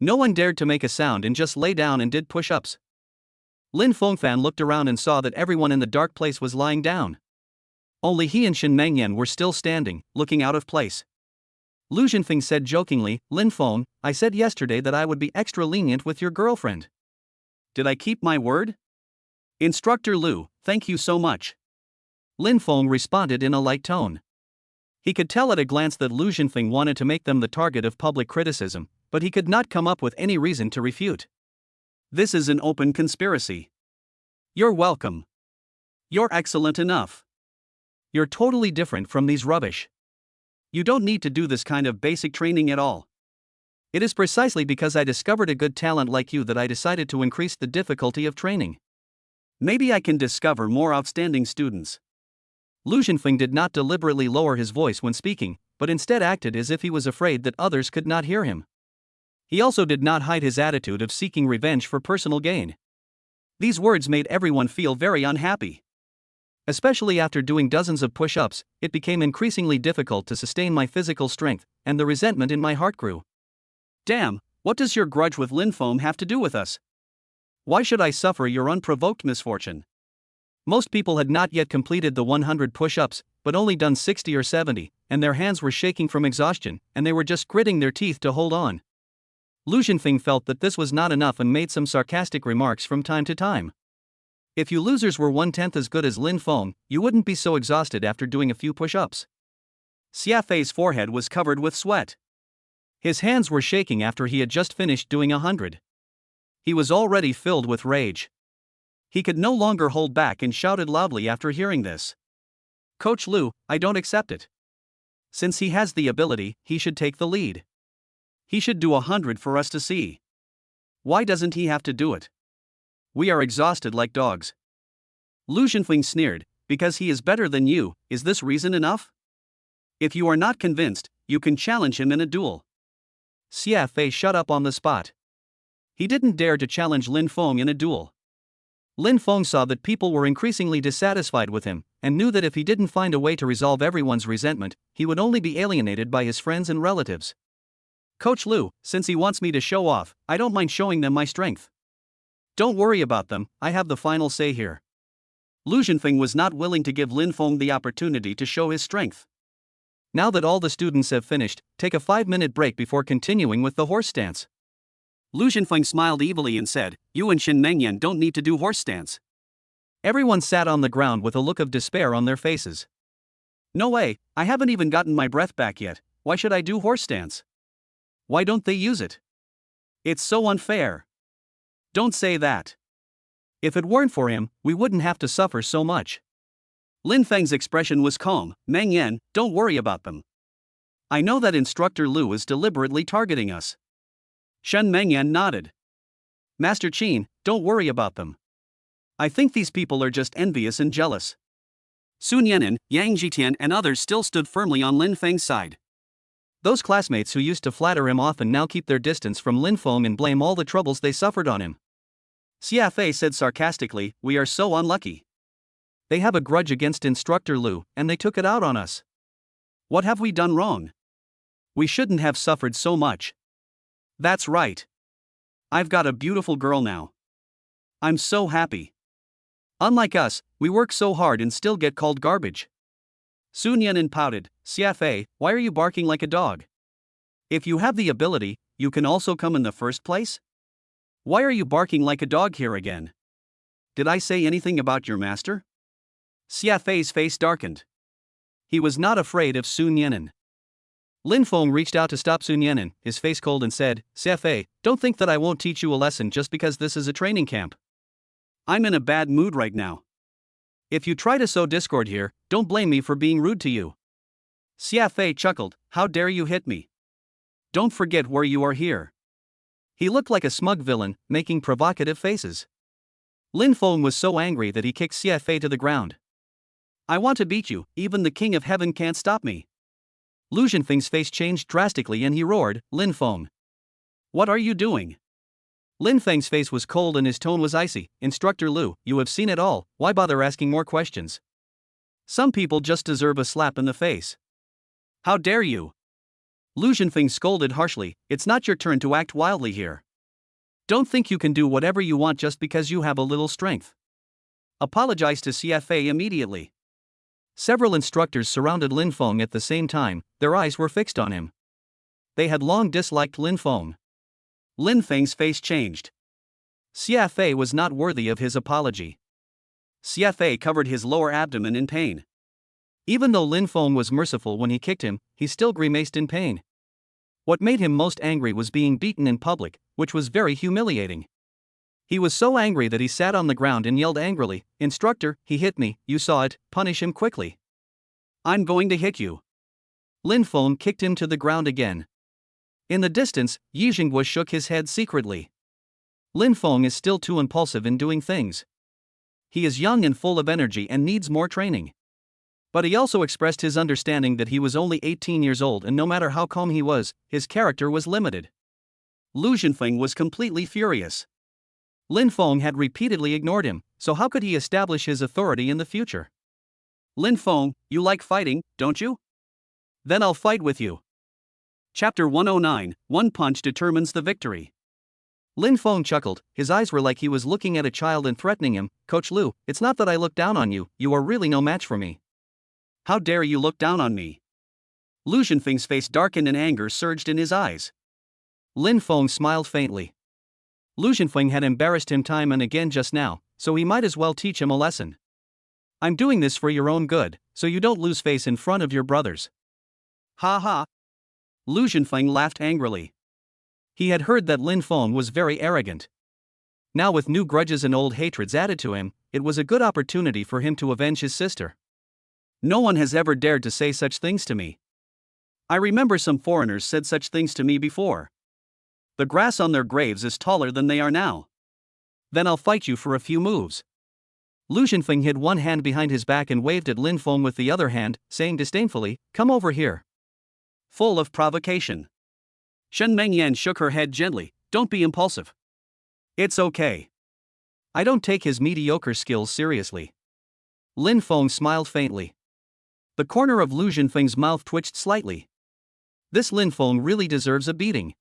No one dared to make a sound and just lay down and did push-ups. Lin Fengfan looked around and saw that everyone in the dark place was lying down. Only he and Shin Mengyan were still standing, looking out of place. Lu Zhenfeng said jokingly, "Lin Fong, I said yesterday that I would be extra lenient with your girlfriend. Did I keep my word?" "Instructor Lu, thank you so much." Lin Fong responded in a light tone. He could tell at a glance that Lu Zhenfeng wanted to make them the target of public criticism, but he could not come up with any reason to refute. This is an open conspiracy. You're welcome. You're excellent enough. You're totally different from these rubbish. You don't need to do this kind of basic training at all. It is precisely because I discovered a good talent like you that I decided to increase the difficulty of training. Maybe I can discover more outstanding students. Lu Zhenfeng did not deliberately lower his voice when speaking, but instead acted as if he was afraid that others could not hear him. He also did not hide his attitude of seeking revenge for personal gain. These words made everyone feel very unhappy. Especially after doing dozens of push-ups, it became increasingly difficult to sustain my physical strength, and the resentment in my heart grew. Damn, what does your grudge with Lin Fong have to do with us? Why should I suffer your unprovoked misfortune? Most people had not yet completed the 100 push-ups, but only done 60 or 70, and their hands were shaking from exhaustion, and they were just gritting their teeth to hold on. Lu Zhenfeng felt that this was not enough and made some sarcastic remarks from time to time. If you losers were 1/10 as good as Lin Fong, you wouldn't be so exhausted after doing a few push-ups. Xia Fei's forehead was covered with sweat. His hands were shaking after he had just finished doing 100. He was already filled with rage. He could no longer hold back and shouted loudly after hearing this. "Coach Lu, I don't accept it. Since he has the ability, he should take the lead. He should do 100 for us to see. Why doesn't he have to do it? We are exhausted like dogs." Lu Zhenfeng sneered, "Because he is better than you, is this reason enough? If you are not convinced, you can challenge him in a duel." Xia Fei shut up on the spot. He didn't dare to challenge Lin Fong in a duel. Lin Fong saw that people were increasingly dissatisfied with him, and knew that if he didn't find a way to resolve everyone's resentment, he would only be alienated by his friends and relatives. "Coach Lu, since he wants me to show off, I don't mind showing them my strength. Don't worry about them, I have the final say here." Lu Zhenfeng was not willing to give Lin Fong the opportunity to show his strength. "Now that all the students have finished, take a 5-minute break before continuing with the horse stance." Lu Zhenfeng smiled evilly and said, "You and Shin Mengyan don't need to do horse stance." Everyone sat on the ground with a look of despair on their faces. "No way, I haven't even gotten my breath back yet, why should I do horse stance? Why don't they use it? It's so unfair." "Don't say that. If it weren't for him, we wouldn't have to suffer so much." Lin Feng's expression was calm. "Mengyan, don't worry about them. I know that Instructor Lu is deliberately targeting us." Shen Mengyan nodded. "Master Qin, don't worry about them. I think these people are just envious and jealous." Sun Yenin, Yang Jitian and others still stood firmly on Lin Feng's side. Those classmates who used to flatter him often now keep their distance from Lin Fong and blame all the troubles they suffered on him. Xia Fei said sarcastically, "We are so unlucky. They have a grudge against Instructor Lu, and they took it out on us. What have we done wrong? We shouldn't have suffered so much." "That's right. I've got a beautiful girl now. I'm so happy. Unlike us, we work so hard and still get called garbage. Sun Yenin pouted, CFA, why are you barking like a dog? If you have the ability, you can also come in the first place? Why are you barking like a dog here again? Did I say anything about your master? CFA's face darkened. He was not afraid of Sun Yenin. Lin Fong reached out to stop Sun Yenin, his face cold, and said, CFA, don't think that I won't teach you a lesson just because this is a training camp. I'm in a bad mood right now. If you try to sow discord here, don't blame me for being rude to you. CFA chuckled, how dare you hit me? Don't forget where you are here. He looked like a smug villain, making provocative faces. Lin Fong was so angry that he kicked CFA to the ground. I want to beat you, even the King of Heaven can't stop me. Lu Zhenfeng's face changed drastically and he roared, Lin Fong. What are you doing? Lin Feng's face was cold and his tone was icy. Instructor Lu, you have seen it all, why bother asking more questions? Some people just deserve a slap in the face. How dare you? Lu Zhenfeng scolded harshly, it's not your turn to act wildly here. Don't think you can do whatever you want just because you have a little strength. Apologize to CFA immediately. Several instructors surrounded Lin Fong at the same time, their eyes were fixed on him. They had long disliked Lin Fong. Lin Feng's face changed. CFA was not worthy of his apology. CFA covered his lower abdomen in pain. Even though Lin Fong was merciful when he kicked him, he still grimaced in pain. What made him most angry was being beaten in public, which was very humiliating. He was so angry that he sat on the ground and yelled angrily, Instructor, he hit me, you saw it, punish him quickly. I'm going to hit you. Lin Fong kicked him to the ground again. In the distance, Yi Jingguo shook his head secretly. Lin Fong is still too impulsive in doing things. He is young and full of energy and needs more training. But he also expressed his understanding that he was only 18 years old and no matter how calm he was, his character was limited. Lu Zhenfeng was completely furious. Lin Fong had repeatedly ignored him, so how could he establish his authority in the future? Lin Fong, you like fighting, don't you? Then I'll fight with you. Chapter 109, One Punch Determines the Victory. Lin Fong chuckled, his eyes were like he was looking at a child and threatening him, Coach Lu, it's not that I look down on you, you are really no match for me. How dare you look down on me? Lu Zhenfeng's face darkened and anger surged in his eyes. Lin Fong smiled faintly. Lu Zhenfeng had embarrassed him time and again just now, so he might as well teach him a lesson. I'm doing this for your own good, so you don't lose face in front of your brothers. Ha ha. Lu Zhenfeng laughed angrily. He had heard that Lin Fong was very arrogant. Now with new grudges and old hatreds added to him, it was a good opportunity for him to avenge his sister. No one has ever dared to say such things to me. I remember some foreigners said such things to me before. The grass on their graves is taller than they are now. Then I'll fight you for a few moves. Lu Zhenfeng hid one hand behind his back and waved at Lin Fong with the other hand, saying disdainfully, come over here. Full of provocation. Shen Mengyan shook her head gently, don't be impulsive. It's okay. I don't take his mediocre skills seriously. Lin Fong smiled faintly. The corner of Lu Zhenfeng's mouth twitched slightly. This Lin Fong really deserves a beating.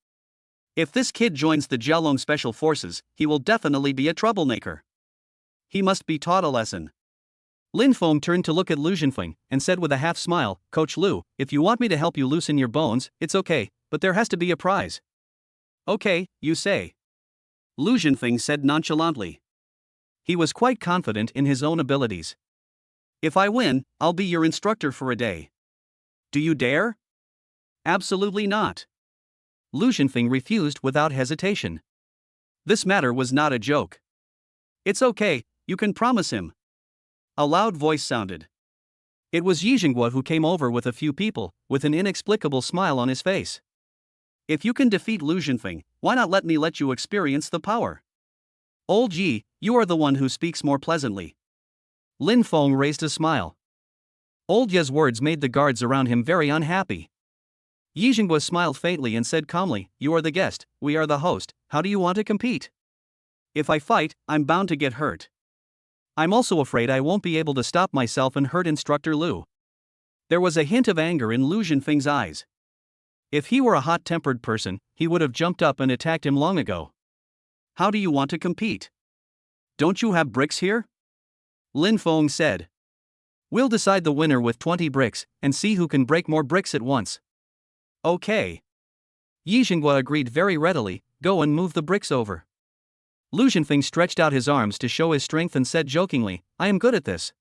If this kid joins the Jialong Special Forces, he will definitely be a troublemaker. He must be taught a lesson. Lin Fong turned to look at Lu Zhenfeng and said with a half smile, Coach Lu, if you want me to help you loosen your bones, it's okay, but there has to be a prize. Okay, you say. Lu Zhenfeng said nonchalantly. He was quite confident in his own abilities. If I win, I'll be your instructor for a day. Do you dare? Absolutely not. Lu Zhenfeng refused without hesitation. This matter was not a joke. It's okay, you can promise him. A loud voice sounded. It was Yi Jingguo who came over with a few people, with an inexplicable smile on his face. If you can defeat Lu Zhenfeng, why not let me let you experience the power? Old Yi, you are the one who speaks more pleasantly. Lin Fong raised a smile. Old Ye's words made the guards around him very unhappy. Yi Jingguo smiled faintly and said calmly, you are the guest, we are the host, how do you want to compete? If I fight, I'm bound to get hurt. I'm also afraid I won't be able to stop myself and hurt Instructor Lu. There was a hint of anger in Lu Zhenfeng's eyes. If he were a hot-tempered person, he would have jumped up and attacked him long ago. How do you want to compete? Don't you have bricks here? Lin Fong said. We'll decide the winner with 20 bricks, and see who can break more bricks at once. Okay. Yi Jinghua agreed very readily. Go and move the bricks over. Lu Zhenfeng stretched out his arms to show his strength and said jokingly, I am good at this.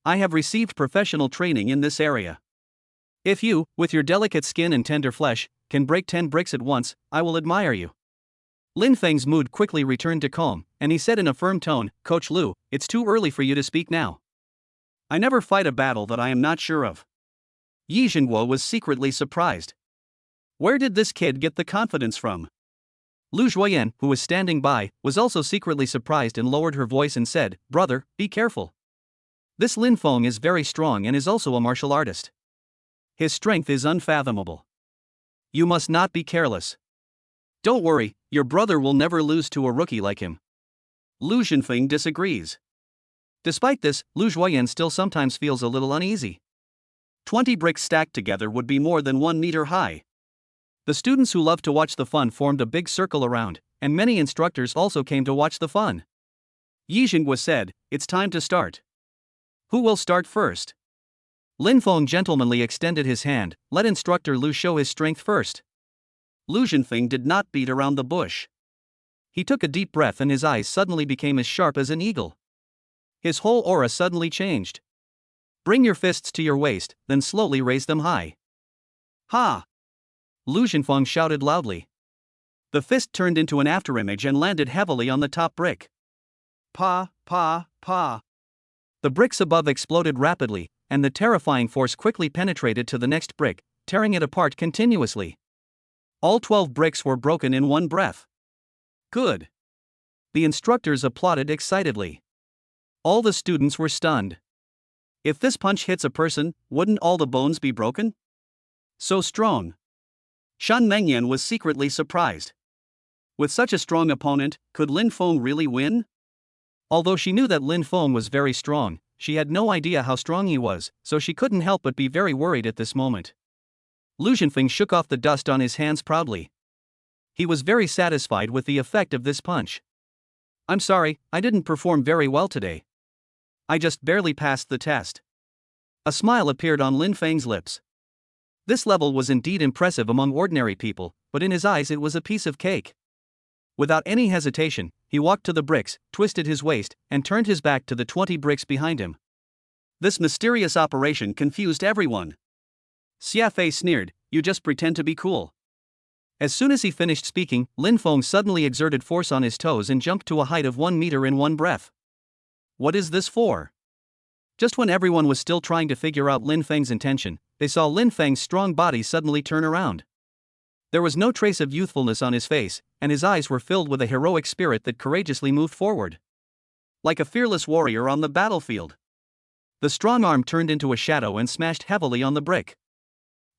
I have received professional training in this area. If you, with your delicate skin and tender flesh, can break 10 bricks at once, I will admire you. Lin Feng's mood quickly returned to calm, and he said in a firm tone, Coach Lu, it's too early for you to speak now. I never fight a battle that I am not sure of. Yi Jinghua was secretly surprised. Where did this kid get the confidence from? Lu Zhuoyan, who was standing by, was also secretly surprised and lowered her voice and said, Brother, be careful. This Lin Fong is very strong and is also a martial artist. His strength is unfathomable. You must not be careless. Don't worry, your brother will never lose to a rookie like him. Lu Zhenfeng disagrees. Despite this, Lu Zhuoyan still sometimes feels a little uneasy. 20 bricks stacked together would be more than 1 meter high. The students who loved to watch the fun formed a big circle around, and many instructors also came to watch the fun. Yi Jinghua said, It's time to start. Who will start first? Lin Fong gentlemanly extended his hand. Let instructor Lu show his strength first. Lu Zhenfeng did not beat around the bush. He took a deep breath and his eyes suddenly became as sharp as an eagle. His whole aura suddenly changed. Bring your fists to your waist, then slowly raise them high. Ha! Lu Zhenfeng shouted loudly. The fist turned into an afterimage and landed heavily on the top brick. Pa, pa, pa. The bricks above exploded rapidly, and the terrifying force quickly penetrated to the next brick, tearing it apart continuously. All 12 bricks were broken in one breath. Good. The instructors applauded excitedly. All the students were stunned. If this punch hits a person, wouldn't all the bones be broken? So strong. Shan Mengyan was secretly surprised. With such a strong opponent, could Lin Fong really win? Although she knew that Lin Fong was very strong, she had no idea how strong he was, so she couldn't help but be very worried at this moment. Lu Zhenfeng shook off the dust on his hands proudly. He was very satisfied with the effect of this punch. I'm sorry, I didn't perform very well today. I just barely passed the test. A smile appeared on Lin Feng's lips. This level was indeed impressive among ordinary people, but in his eyes it was a piece of cake. Without any hesitation, he walked to the bricks, twisted his waist, and turned his back to the 20 bricks behind him. This mysterious operation confused everyone. Xia Fei sneered, You just pretend to be cool. As soon as he finished speaking, Lin Fong suddenly exerted force on his toes and jumped to a height of 1 meter in one breath. What is this for? Just when everyone was still trying to figure out Lin Feng's intention, they saw Lin Feng's strong body suddenly turn around. There was no trace of youthfulness on his face, and his eyes were filled with a heroic spirit that courageously moved forward. Like a fearless warrior on the battlefield. The strong arm turned into a shadow and smashed heavily on the brick.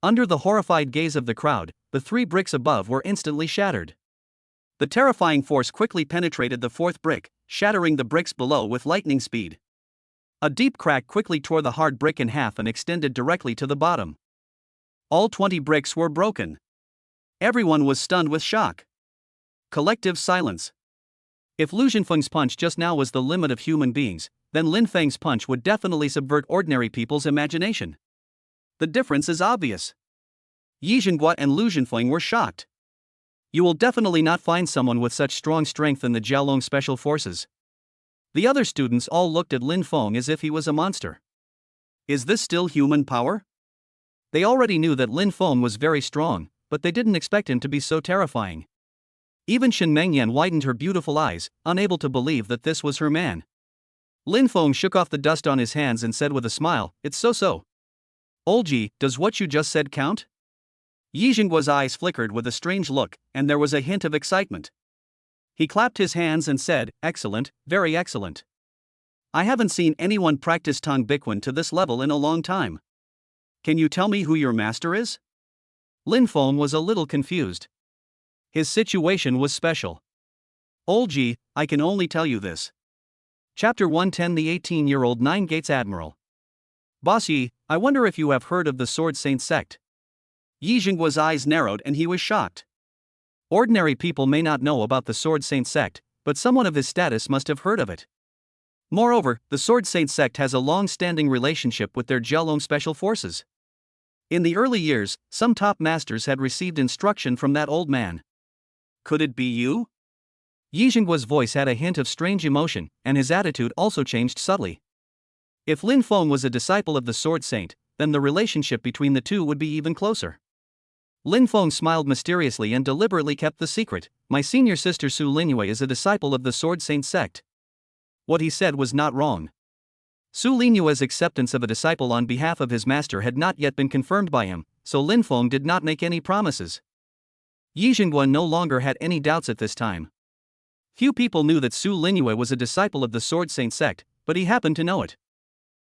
Under the horrified gaze of the crowd, the 3 bricks above were instantly shattered. The terrifying force quickly penetrated the 4th brick, shattering the bricks below with lightning speed. A deep crack quickly tore the hard brick in half and extended directly to the bottom. All 20 bricks were broken. Everyone was stunned with shock. Collective silence. If Lu Zhenfeng's punch just now was the limit of human beings, then Lin Feng's punch would definitely subvert ordinary people's imagination. The difference is obvious. Yi Jinghua and Lu Zhenfeng were shocked. You will definitely not find someone with such strong strength in the Jiaolong Special Forces. The other students all looked at Lin Fong as if he was a monster. Is this still human power? They already knew that Lin Fong was very strong, but they didn't expect him to be so terrifying. Even Shen Mengyan widened her beautiful eyes, unable to believe that this was her man. Lin Fong shook off the dust on his hands and said with a smile, It's so. Olji, does what you just said count? Yi Jingguo's eyes flickered with a strange look, and there was a hint of excitement. He clapped his hands and said, Excellent, very excellent. I haven't seen anyone practice Tang Bikwen to this level in a long time. Can you tell me who your master is? Lin Fong was a little confused. His situation was special. Olji, I can only tell you this. Chapter 110 The 18-year-old Nine Gates Admiral. Boss Yi, I wonder if you have heard of the Sword Saint sect. Yi Jingguo's eyes narrowed and he was shocked. Ordinary people may not know about the Sword Saint sect, but someone of his status must have heard of it. Moreover, the Sword Saint sect has a long-standing relationship with their Jiaolong Special Forces. In the early years, some top masters had received instruction from that old man. Could it be you? Yi Jingguo's voice had a hint of strange emotion, and his attitude also changed subtly. If Lin Fong was a disciple of the Sword Saint, then the relationship between the two would be even closer. Lin Fong smiled mysteriously and deliberately kept the secret. My senior sister Su Linua is a disciple of the Sword Saint sect. What he said was not wrong. Su Linua's acceptance of a disciple on behalf of his master had not yet been confirmed by him, so Lin Fong did not make any promises. Yi Jingguo no longer had any doubts at this time. Few people knew that Su Linua was a disciple of the Sword Saint sect, but he happened to know it.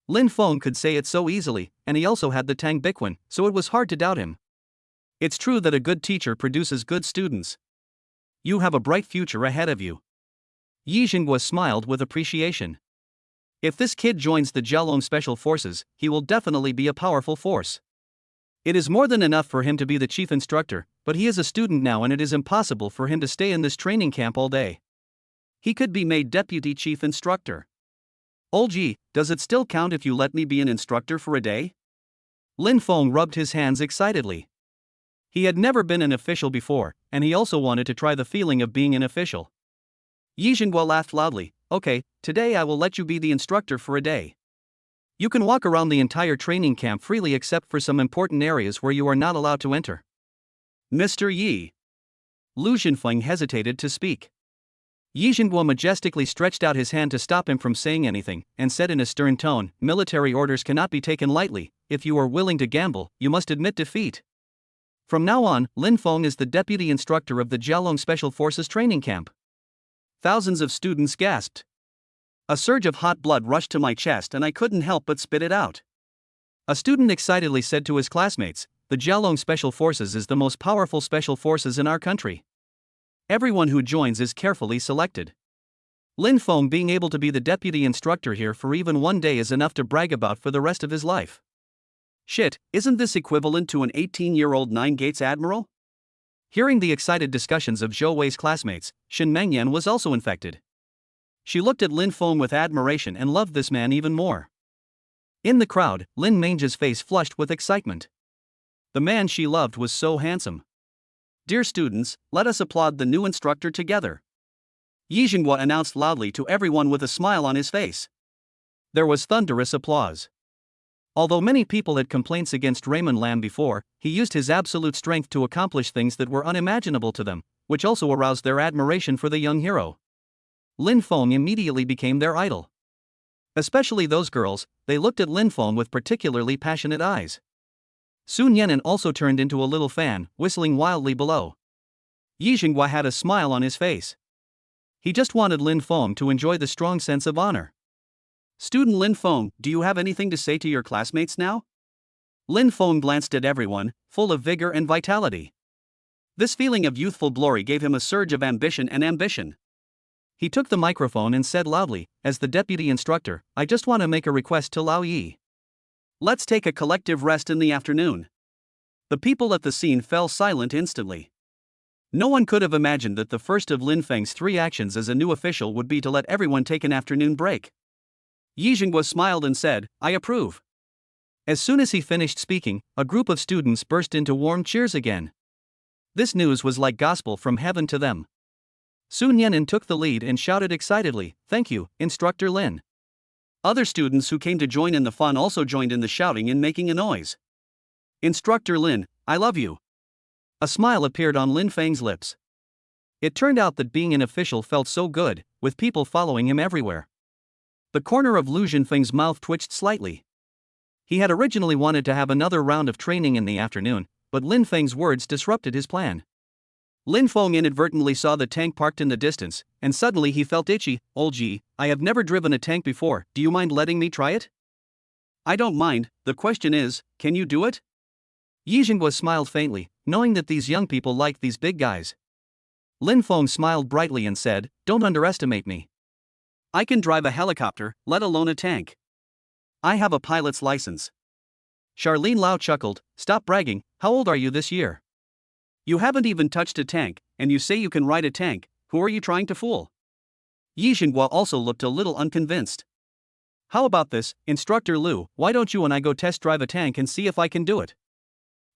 Lin Fong could say it so easily, and he also had the Tang Biquan, so it was hard to doubt him. It's true that a good teacher produces good students. You have a bright future ahead of you. Yi Jingguo smiled with appreciation. If this kid joins the Jiaolong Special Forces, he will definitely be a powerful force. It is more than enough for him to be the chief instructor, but he is a student now and it is impossible for him to stay in this training camp all day. He could be made deputy chief instructor. Old Ji, does it still count if you let me be an instructor for a day? Lin Fong rubbed his hands excitedly. He had never been an official before, and he also wanted to try the feeling of being an official. Yi Jingguo laughed loudly. Okay, today I will let you be the instructor for a day. You can walk around the entire training camp freely except for some important areas where you are not allowed to enter. Mr. Yi. Lu Zhenfeng hesitated to speak. Yi Jingguo majestically stretched out his hand to stop him from saying anything, and said in a stern tone, military orders cannot be taken lightly. If you are willing to gamble, you must admit defeat. From now on, Lin Fong is the deputy instructor of the Jiaolong Special Forces training camp. Thousands of students gasped. A surge of hot blood rushed to my chest and I couldn't help but spit it out. A student excitedly said to his classmates, the Jiaolong Special Forces is the most powerful special forces in our country. Everyone who joins is carefully selected. Lin Fong being able to be the deputy instructor here for even one day is enough to brag about for the rest of his life. Shit, isn't this equivalent to an 18-year-old Nine Gates admiral? Hearing the excited discussions of Zhou Wei's classmates, Shen Mengyan was also infected. She looked at Lin Fong with admiration and loved this man even more. In the crowd, Lin Mengjia's face flushed with excitement. The man she loved was so handsome. Dear students, let us applaud the new instructor together. Yi Jingguo announced loudly to everyone with a smile on his face. There was thunderous applause. Although many people had complaints against Raymond Lam before, he used his absolute strength to accomplish things that were unimaginable to them, which also aroused their admiration for the young hero. Lin Fong immediately became their idol. Especially those girls, they looked at Lin Fong with particularly passionate eyes. Sun Yan'an also turned into a little fan, whistling wildly below. Yi Jingguo had a smile on his face. He just wanted Lin Fong to enjoy the strong sense of honor. Student Lin Fong, do you have anything to say to your classmates now? Lin Fong glanced at everyone, full of vigor and vitality. This feeling of youthful glory gave him a surge of ambition. He took the microphone and said loudly, as the deputy instructor, I just want to make a request to Lao Yi. Let's take a collective rest in the afternoon. The people at the scene fell silent instantly. No one could have imagined that the first of Lin Feng's 3 actions as a new official would be to let everyone take an afternoon break. Yi Jingguo smiled and said, I approve. As soon as he finished speaking, a group of students burst into warm cheers again. This news was like gospel from heaven to them. Sun Yan'an took the lead and shouted excitedly, Thank you, Instructor Lin. Other students who came to join in the fun also joined in the shouting and making a noise. Instructor Lin, I love you. A smile appeared on Lin Feng's lips. It turned out that being an official felt so good, with people following him everywhere. The corner of Lu Zhenfeng's mouth twitched slightly. He had originally wanted to have another round of training in the afternoon, but Lin Feng's words disrupted his plan. Lin Fong inadvertently saw the tank parked in the distance, and suddenly he felt itchy. Old Ji, I have never driven a tank before, do you mind letting me try it? I don't mind, the question is, can you do it? Yi Jingguo smiled faintly, knowing that these young people liked these big guys. Lin Fong smiled brightly and said, Don't underestimate me. I can drive a helicopter, let alone a tank. I have a pilot's license. Charlene Lau chuckled, Stop bragging, how old are you this year? You haven't even touched a tank, and you say you can ride a tank. Who are you trying to fool? Yi Xinghua also looked a little unconvinced. How about this, Instructor Lu, why don't you and I go test drive a tank and see if I can do it?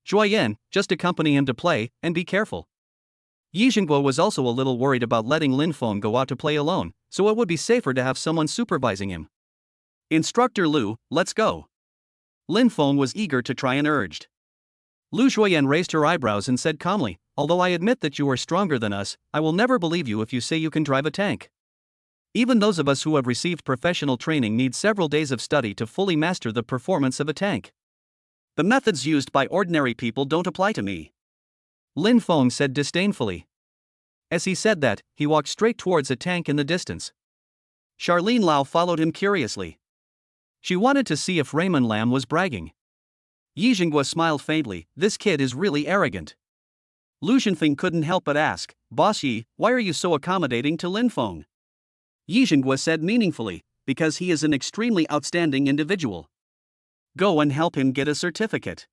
Zhuoyan, just accompany him to play, and be careful. Yi Xinghua was also a little worried about letting Lin Fong go out to play alone, so it would be safer to have someone supervising him. Instructor Lu, let's go. Lin Fong was eager to try and urged. Lu Zhuoyan raised her eyebrows and said calmly, although I admit that you are stronger than us, I will never believe you if you say you can drive a tank. Even those of us who have received professional training need several days of study to fully master the performance of a tank. The methods used by ordinary people don't apply to me. Lin Fong said disdainfully. As he said that, he walked straight towards a tank in the distance. Charlene Lau followed him curiously. She wanted to see if Raymond Lam was bragging. Yi Xinghua smiled faintly, this kid is really arrogant. Lu Xinfeng couldn't help but ask, Boss Yi, why are you so accommodating to Lin Fong? Yi Xinghua said meaningfully, because he is an extremely outstanding individual. Go and help him get a certificate.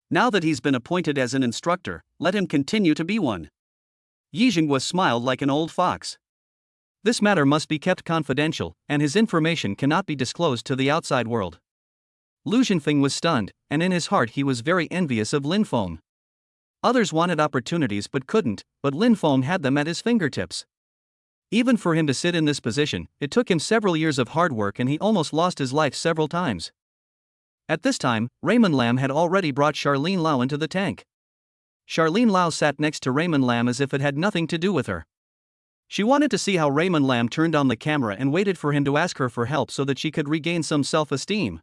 Now that he's been appointed as an instructor, let him continue to be one. Yi Xinghua smiled like an old fox. This matter must be kept confidential, and his information cannot be disclosed to the outside world. Lu Xinfeng was stunned, and in his heart he was very envious of Lin Fong. Others wanted opportunities but couldn't, but Lin Fong had them at his fingertips. Even for him to sit in this position, it took him several years of hard work and he almost lost his life several times. At this time, Raymond Lam had already brought Charlene Lau into the tank. Charlene Lau sat next to Raymond Lam as if it had nothing to do with her. She wanted to see how Raymond Lam turned on the camera and waited for him to ask her for help so that she could regain some self-esteem.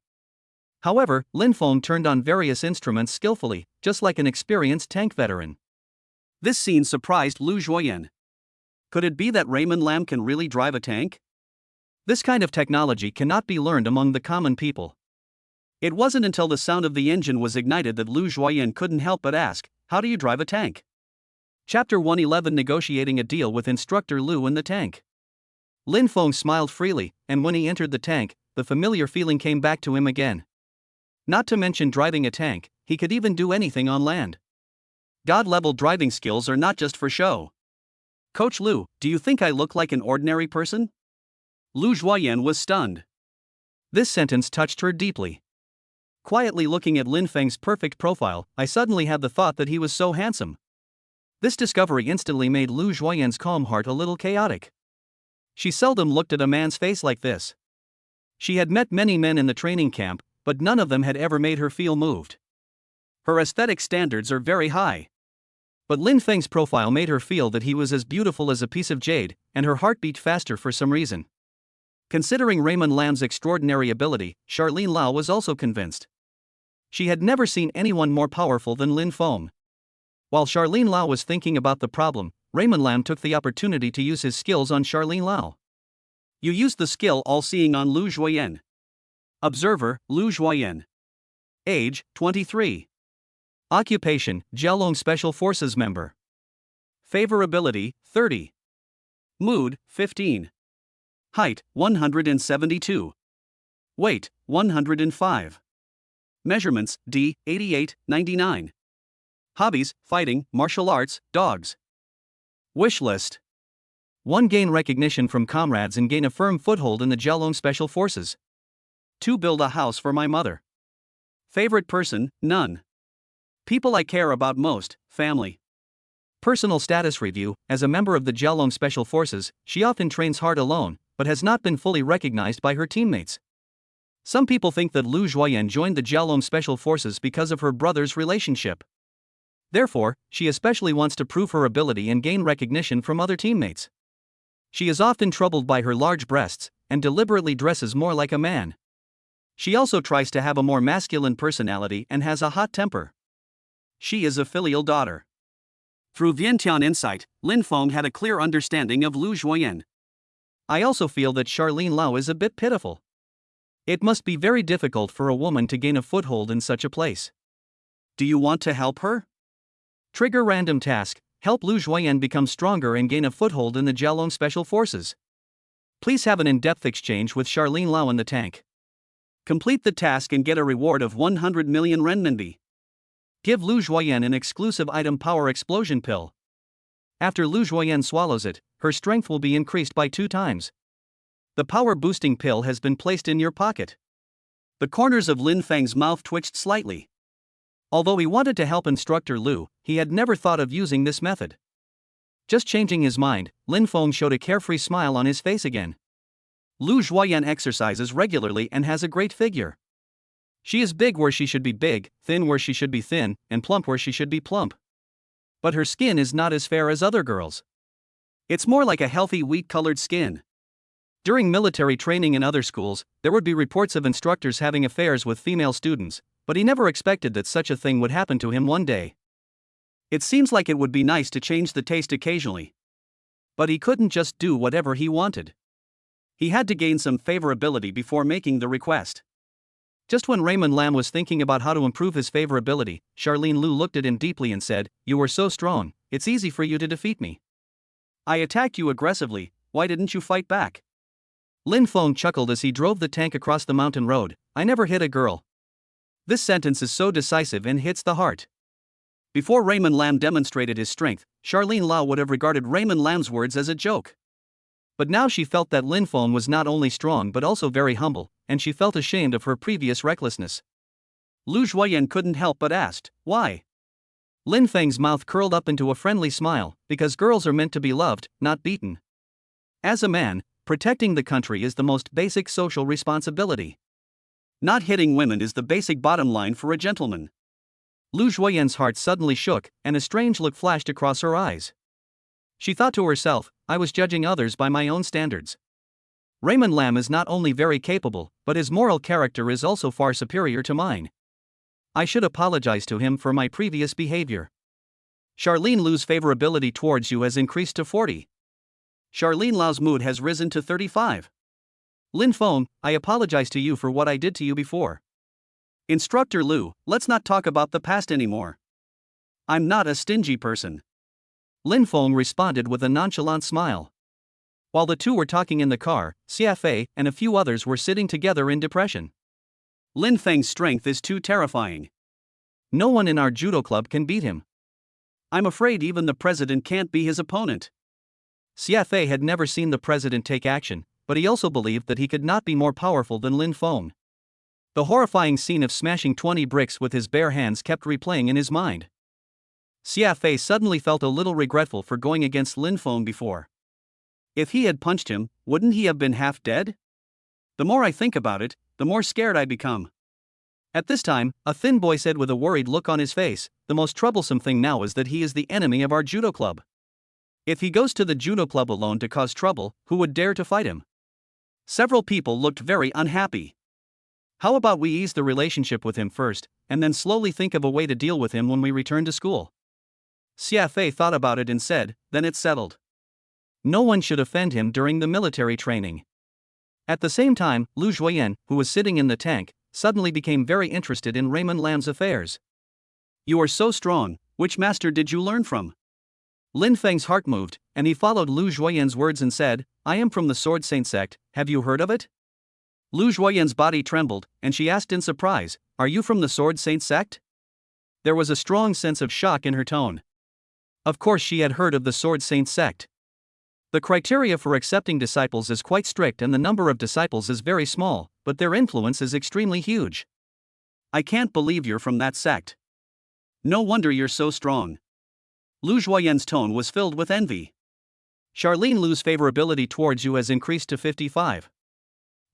However, Lin Fong turned on various instruments skillfully, just like an experienced tank veteran. This scene surprised Lu Zhuoyan. Could it be that Raymond Lam can really drive a tank? This kind of technology cannot be learned among the common people. It wasn't until the sound of the engine was ignited that Lu Zhuoyan couldn't help but ask, how do you drive a tank? Chapter 111 Negotiating a deal with Instructor Lu in the tank. Lin Fong smiled freely, and when he entered the tank, the familiar feeling came back to him again. Not to mention driving a tank, he could even do anything on land. God-level driving skills are not just for show. Coach Lu, do you think I look like an ordinary person? Lu Zhuoyan was stunned. This sentence touched her deeply. Quietly looking at Lin Feng's perfect profile, I suddenly had the thought that he was so handsome. This discovery instantly made Lu Zhuoyan's calm heart a little chaotic. She seldom looked at a man's face like this. She had met many men in the training camp, but none of them had ever made her feel moved. Her aesthetic standards are very high. But Lin Feng's profile made her feel that he was as beautiful as a piece of jade, and her heart beat faster for some reason. Considering Raymond Lam's extraordinary ability, Charlene Lau was also convinced. She had never seen anyone more powerful than Lin Fong. While Charlene Lau was thinking about the problem, Raymond Lam took the opportunity to use his skills on Charlene Lau. You used the skill all-seeing on Lu Zhuoyan. Observer, Lu Zhuoyan. Age, 23. Occupation, Jiaolong Special Forces member. Favorability, 30. Mood, 15. Height, 172. Weight, 105. Measurements, D, 88, 99. Hobbies, fighting, martial arts, dogs. Wish list. 1. Gain recognition from comrades and gain a firm foothold in the Jiaolong Special Forces. 2. Build a house for my mother. Favorite person, none. People I care about most, family. Personal status review. As a member of the Jiaolong Special Forces, she often trains hard alone, but has not been fully recognized by her teammates. Some people think that Lu Zhuoyan joined the Jiaolong Special Forces because of her brother's relationship. Therefore, she especially wants to prove her ability and gain recognition from other teammates. She is often troubled by her large breasts, and deliberately dresses more like a man. She also tries to have a more masculine personality and has a hot temper. She is a filial daughter. Through Vientiane insight, Lin Fong had a clear understanding of Lu Zhuoyan. I also feel that Charlene Lau is a bit pitiful. It must be very difficult for a woman to gain a foothold in such a place. Do you want to help her? Trigger random task, help Lu Zhuoyan become stronger and gain a foothold in the Jiaolong Special Forces. Please have an in-depth exchange with Charlene Lau in the tank. Complete the task and get a reward of 100 million renminbi. Give Lu Zhuoyan an exclusive item power explosion pill. After Lu Zhuoyan swallows it, her strength will be increased by 2 times. The power boosting pill has been placed in your pocket. The corners of Lin Feng's mouth twitched slightly. Although he wanted to help Instructor Lu, he had never thought of using this method. Just changing his mind, Lin Fong showed a carefree smile on his face again. Lu Zhuoyan exercises regularly and has a great figure. She is big where she should be big, thin where she should be thin, and plump where she should be plump. But her skin is not as fair as other girls. It's more like a healthy wheat-colored skin. During military training in other schools, there would be reports of instructors having affairs with female students, but he never expected that such a thing would happen to him one day. It seems like it would be nice to change the taste occasionally. But he couldn't just do whatever he wanted. He had to gain some favorability before making the request. Just when Raymond Lam was thinking about how to improve his favorability, Charlene Liu looked at him deeply and said, "You are so strong, it's easy for you to defeat me. I attacked you aggressively, why didn't you fight back?" Lin Fong chuckled as he drove the tank across the mountain road. "I never hit a girl." This sentence is so decisive and hits the heart. Before Raymond Lam demonstrated his strength, Charlene Lau would have regarded Raymond Lam's words as a joke. But now she felt that Lin Fong was not only strong but also very humble, and she felt ashamed of her previous recklessness. Lu Zhuoyan couldn't help but asked, "Why?" Lin Feng's mouth curled up into a friendly smile, "Because girls are meant to be loved, not beaten. As a man, protecting the country is the most basic social responsibility. Not hitting women is the basic bottom line for a gentleman." Lu Zhuoyan's heart suddenly shook, and a strange look flashed across her eyes. She thought to herself, "I was judging others by my own standards. Raymond Lam is not only very capable, but his moral character is also far superior to mine. I should apologize to him for my previous behavior. Charlene Liu's favorability towards you has increased to 40. Charlene Lau's mood has risen to 35. Lin Fong, I apologize to you for what I did to you before. Instructor Liu, let's not talk about the past anymore. I'm not a stingy person." Lin Fong responded with a nonchalant smile. While the two were talking in the car, CFA and a few others were sitting together in depression. Lin Feng's strength is too terrifying. No one in our judo club can beat him. I'm afraid even the president can't be his opponent. CFA had never seen the president take action, but he also believed that he could not be more powerful than Lin Fong. The horrifying scene of smashing 20 bricks with his bare hands kept replaying in his mind. CFA suddenly felt a little regretful for going against Lin Fong before. If he had punched him, wouldn't he have been half dead? The more I think about it, the more scared I become. At this time, a thin boy said with a worried look on his face, "The most troublesome thing now is that he is the enemy of our judo club. If he goes to the judo club alone to cause trouble, who would dare to fight him?" Several people looked very unhappy. "How about we ease the relationship with him first, and then slowly think of a way to deal with him when we return to school?" CFA thought about it and said, "Then it's settled. No one should offend him during the military training." At the same time, Lu Zhuoyan, who was sitting in the tank, suddenly became very interested in Raymond Lam's affairs. "You are so strong, which master did you learn from?" Lin Feng's heart moved, and he followed Lu Zhuoyan's words and said, "I am from the Sword Saint sect, have you heard of it?" Lu Zhuoyan's body trembled, and she asked in surprise, "Are you from the Sword Saint sect?" There was a strong sense of shock in her tone. Of course she had heard of the Sword Saint sect. The criteria for accepting disciples is quite strict and the number of disciples is very small, but their influence is extremely huge. "I can't believe you're from that sect. No wonder you're so strong." Lu Zhuoyan's tone was filled with envy. "Charlene Liu's favorability towards you has increased to 55.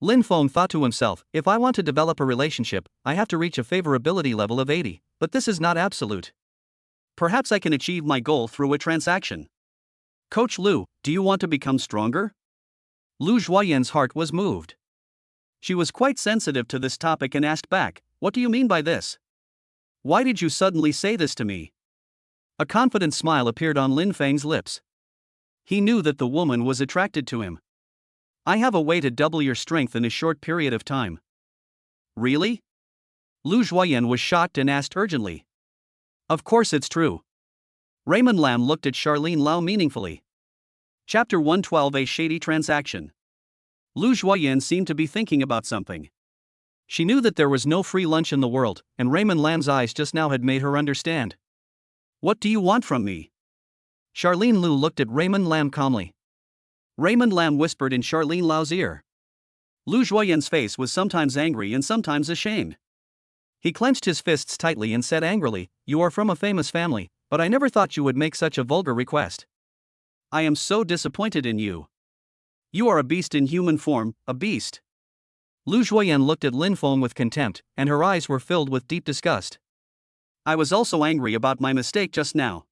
Lin Fong thought to himself, "If I want to develop a relationship, I have to reach a favorability level of 80, but this is not absolute. Perhaps I can achieve my goal through a transaction. Coach Liu, do you want to become stronger?" Lu Zhuoyan's heart was moved. She was quite sensitive to this topic and asked back, "What do you mean by this? Why did you suddenly say this to me?" A confident smile appeared on Lin Feng's lips. He knew that the woman was attracted to him. "I have a way to double your strength in a short period of time." "Really?" Lu Zhuoyan was shocked and asked urgently. "Of course it's true." Raymond Lam looked at Charlene Lau meaningfully. Chapter 112: A Shady Transaction. Lu Zhuoyan seemed to be thinking about something. She knew that there was no free lunch in the world, and Raymond Lam's eyes just now had made her understand. What do you want from me? Charlene Liu looked at Raymond Lam calmly. Raymond Lam whispered in Charlene Liu's ear. Lu Zhuoyan's face was sometimes angry and sometimes ashamed. He clenched his fists tightly and said angrily, "You are from a famous family, but I never thought you would make such a vulgar request. I am so disappointed in you. You are a beast in human form, a beast." Lu Zhuoyan looked at Lin Fong with contempt, and her eyes were filled with deep disgust. I was also angry about my mistake just now.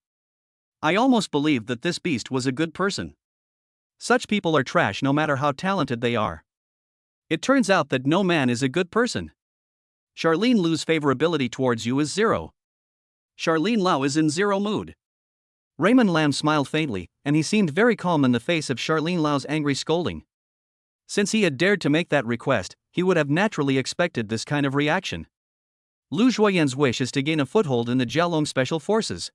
I almost believed that this beast was a good person. Such people are trash no matter how talented they are. It turns out that no man is a good person. Charlene Liu's favorability towards you is zero. Charlene Liu is in zero mood. Raymond Lam smiled faintly, and he seemed very calm in the face of Charlene Liu's angry scolding. Since he had dared to make that request, he would have naturally expected this kind of reaction. Lu Zhuoyan's wish is to gain a foothold in the Jialong Special Forces.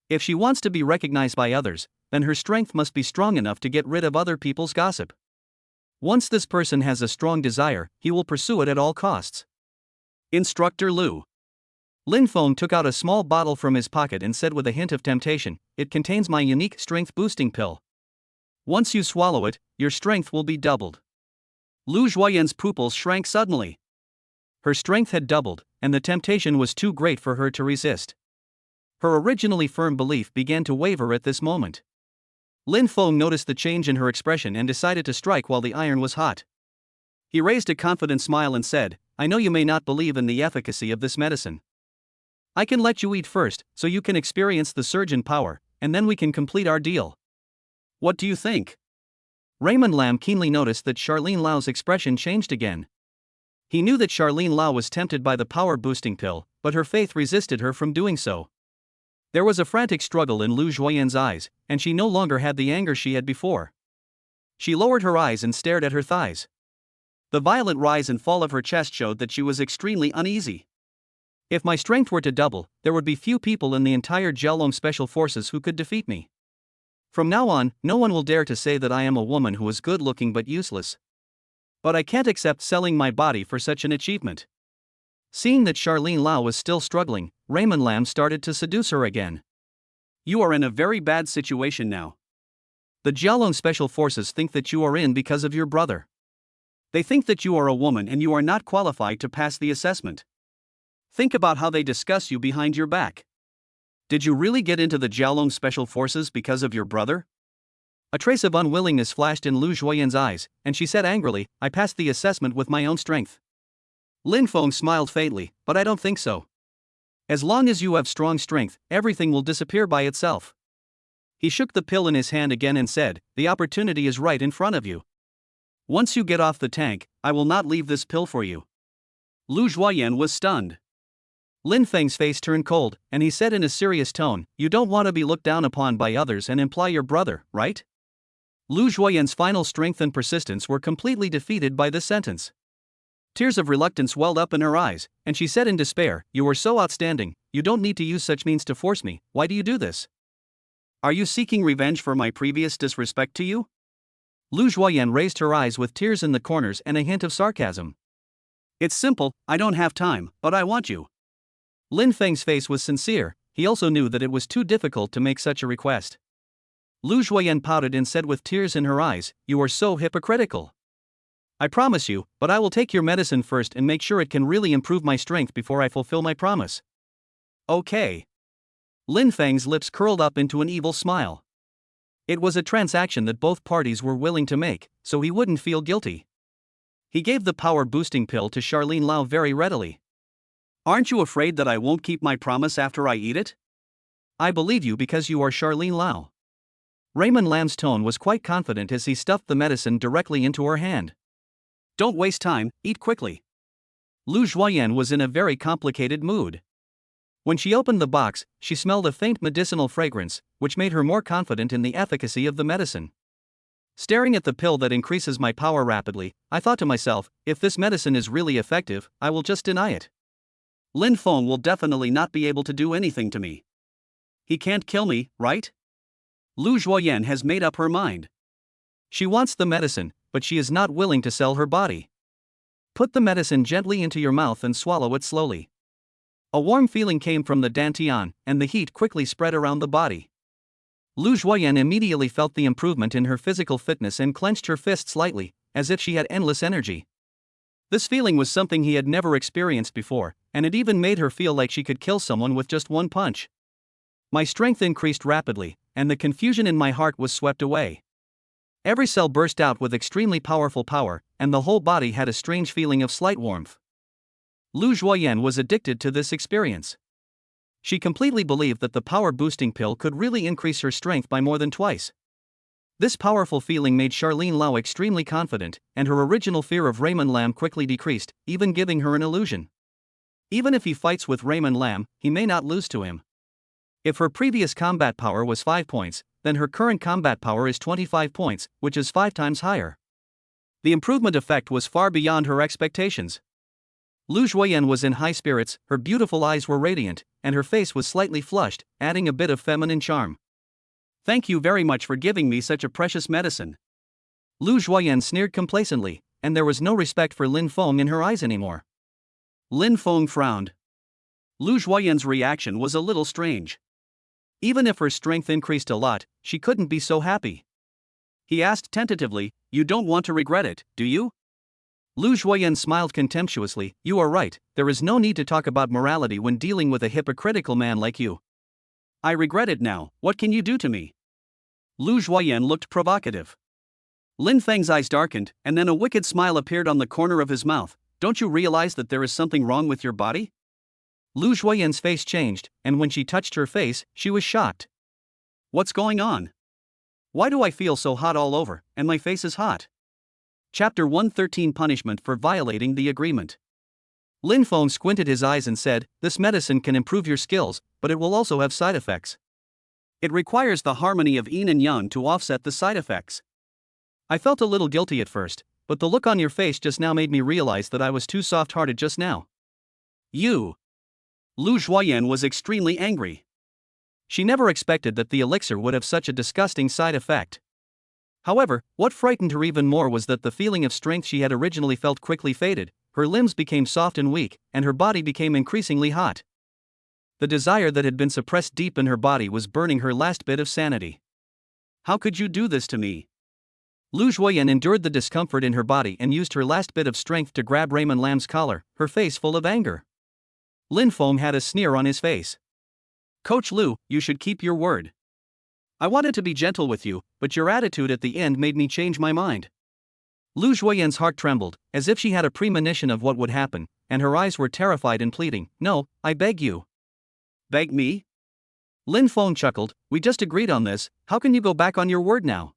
If she wants to be recognized by others, then her strength must be strong enough to get rid of other people's gossip. Once this person has a strong desire, he will pursue it at all costs. Instructor Liu. Lin Fong took out a small bottle from his pocket and said with a hint of temptation, "It contains my unique strength-boosting pill. Once you swallow it, your strength will be doubled." Lu Zhuoyan's pupils shrank suddenly. Her strength had doubled, and the temptation was too great for her to resist. Her originally firm belief began to waver at this moment. Lin Fong noticed the change in her expression and decided to strike while the iron was hot. He raised a confident smile and said, "I know you may not believe in the efficacy of this medicine. I can let you eat first, so you can experience the surge in power, and then we can complete our deal. What do you think?" Raymond Lam keenly noticed that Charlene Liu's expression changed again. He knew that Charlene Liu was tempted by the power-boosting pill, but her faith resisted her from doing so. There was a frantic struggle in Lu Zhuoyan's eyes, and she no longer had the anger she had before. She lowered her eyes and stared at her thighs. The violent rise and fall of her chest showed that she was extremely uneasy. If my strength were to double, there would be few people in the entire Jialong Special Forces who could defeat me. From now on, no one will dare to say that I am a woman who is good-looking but useless. But I can't accept selling my body for such an achievement. Seeing that Charlene Liu was still struggling, Raymond Lam started to seduce her again. You are in a very bad situation now. The Jialong Special Forces think that you are in because of your brother. They think that you are a woman and you are not qualified to pass the assessment. Think about how they discuss you behind your back. Did you really get into the Jialong Special Forces because of your brother? A trace of unwillingness flashed in Lu Zhuoyan's eyes, and she said angrily, "I passed the assessment with my own strength." Lin Fong smiled faintly, "But I don't think so. As long as you have strong strength, everything will disappear by itself." He shook the pill in his hand again and said, "The opportunity is right in front of you. Once you get off the tank, I will not leave this pill for you." Lu Zhuoyan was stunned. Lin Feng's face turned cold, and he said in a serious tone, "You don't want to be looked down upon by others and imply your brother, right?" Lu Zhuoyan's final strength and persistence were completely defeated by this sentence. Tears of reluctance welled up in her eyes, and she said in despair, "You are so outstanding, you don't need to use such means to force me. Why do you do this? Are you seeking revenge for my previous disrespect to you?" Lu Zhuoyan raised her eyes with tears in the corners and a hint of sarcasm. "It's simple, I don't have time, but I want you." Lin Feng's face was sincere. He also knew that it was too difficult to make such a request. Lu Zhuoyan pouted and said with tears in her eyes, "You are so hypocritical. I promise you, but I will take your medicine first and make sure it can really improve my strength before I fulfill my promise." Okay. Lin Feng's lips curled up into an evil smile. It was a transaction that both parties were willing to make, so he wouldn't feel guilty. He gave the power-boosting pill to Charlene Liu very readily. "Aren't you afraid that I won't keep my promise after I eat it?" "I believe you because you are Charlene Liu." Raymond Lam's tone was quite confident as he stuffed the medicine directly into her hand. "Don't waste time, eat quickly." Lu Zhuoyan was in a very complicated mood. When she opened the box, she smelled a faint medicinal fragrance, which made her more confident in the efficacy of the medicine. Staring at the pill that increases my power rapidly, I thought to myself, if this medicine is really effective, I will just deny it. Lin Fong will definitely not be able to do anything to me. He can't kill me, right? Lu Zhuoyan has made up her mind. She wants the medicine, but she is not willing to sell her body. Put the medicine gently into your mouth and swallow it slowly. A warm feeling came from the dantian, and the heat quickly spread around the body. Lu Zhuoyan immediately felt the improvement in her physical fitness and clenched her fists lightly, as if she had endless energy. This feeling was something he had never experienced before, and it even made her feel like she could kill someone with just one punch. My strength increased rapidly, and the confusion in my heart was swept away. Every cell burst out with extremely powerful power, and the whole body had a strange feeling of slight warmth. Lu Zhuoyan was addicted to this experience. She completely believed that the power-boosting pill could really increase her strength by more than twice. This powerful feeling made Charlene Lau extremely confident, and her original fear of Raymond Lam quickly decreased, even giving her an illusion. Even if he fights with Raymond Lam, he may not lose to him. If her previous combat power was 5 points, then her current combat power is 25 points, which is 5 times higher. The improvement effect was far beyond her expectations. Lu Zhuoyan was in high spirits, her beautiful eyes were radiant, and her face was slightly flushed, adding a bit of feminine charm. Thank you very much for giving me such a precious medicine. Lu Zhuoyan sneered complacently, and there was no respect for Lin Fong in her eyes anymore. Lin Fong frowned. Lu Zhuoyan's reaction was a little strange. Even if her strength increased a lot, she couldn't be so happy. He asked tentatively, "You don't want to regret it, do you?" Lu Zhuoyan smiled contemptuously. "You are right, there is no need to talk about morality when dealing with a hypocritical man like you. I regret it now, what can you do to me?" Lu Zhuoyan looked provocative. Lin Feng's eyes darkened, and then a wicked smile appeared on the corner of his mouth. "Don't you realize that there is something wrong with your body?" Lu Zhuoyan's face changed, and when she touched her face, she was shocked. "What's going on? Why do I feel so hot all over, and my face is hot?" Chapter 113 Punishment for Violating the Agreement. Lin Fong squinted his eyes and said, "This medicine can improve your skills, but it will also have side effects. It requires the harmony of yin and yang to offset the side effects. I felt a little guilty at first, but the look on your face just now made me realize that I was too soft-hearted just now." "You!" Lu Zhuoyan was extremely angry. She never expected that the elixir would have such a disgusting side effect. However, what frightened her even more was that the feeling of strength she had originally felt quickly faded, her limbs became soft and weak, and her body became increasingly hot. The desire that had been suppressed deep in her body was burning her last bit of sanity. "How could you do this to me?" Lu Zhuoyan endured the discomfort in her body and used her last bit of strength to grab Raymond Lam's collar, her face full of anger. Lin Fong had a sneer on his face. "Coach Lu, you should keep your word. I wanted to be gentle with you, but your attitude at the end made me change my mind." Lu Zhuoyan's heart trembled, as if she had a premonition of what would happen, and her eyes were terrified and pleading. "No, I beg you." "Beg me?" Lin Fong chuckled. "We just agreed on this, how can you go back on your word now?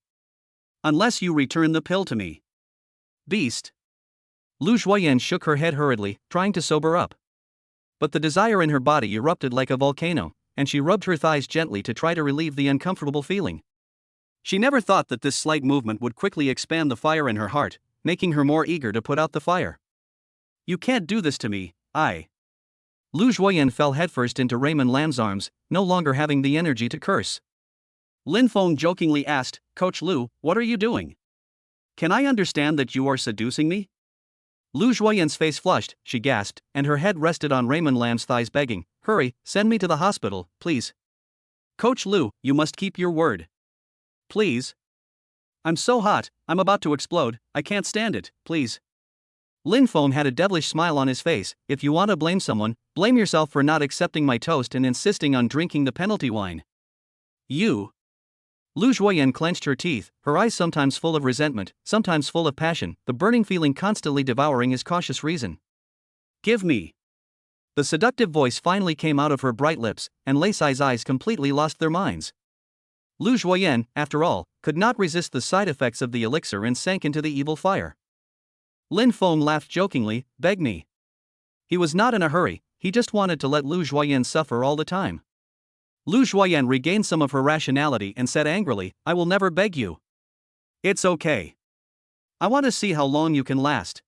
Unless you return the pill to me." "Beast." Lu Zhuoyan shook her head hurriedly, trying to sober up. But the desire in her body erupted like a volcano, and she rubbed her thighs gently to try to relieve the uncomfortable feeling. She never thought that this slight movement would quickly expand the fire in her heart, making her more eager to put out the fire. "You can't do this to me, Lu Zhuoyan fell headfirst into Raymond Lam's arms, no longer having the energy to curse. Lin Fong jokingly asked, "Coach Lu, what are you doing? Can I understand that you are seducing me?" Lu Zhuoyan's face flushed, she gasped, and her head rested on Raymond Lam's thighs begging, "Hurry, send me to the hospital, please. Coach Lu, you must keep your word. Please. I'm so hot, I'm about to explode, I can't stand it, please." Lin Fong had a devilish smile on his face. "If you want to blame someone, blame yourself for not accepting my toast and insisting on drinking the penalty wine. You." Lu Zhuoyan clenched her teeth, her eyes sometimes full of resentment, sometimes full of passion, the burning feeling constantly devouring his cautious reason. "Give me." The seductive voice finally came out of her bright lips, and Lei Sai's eyes completely lost their minds. Lu Zhuoyan, after all, could not resist the side effects of the elixir and sank into the evil fire. Lin Fong laughed jokingly, "Beg me." He was not in a hurry, he just wanted to let Lu Zhuoyan suffer all the time. Lu Zhuoyan regained some of her rationality and said angrily, "I will never beg you. It's okay. I want to see how long you can last."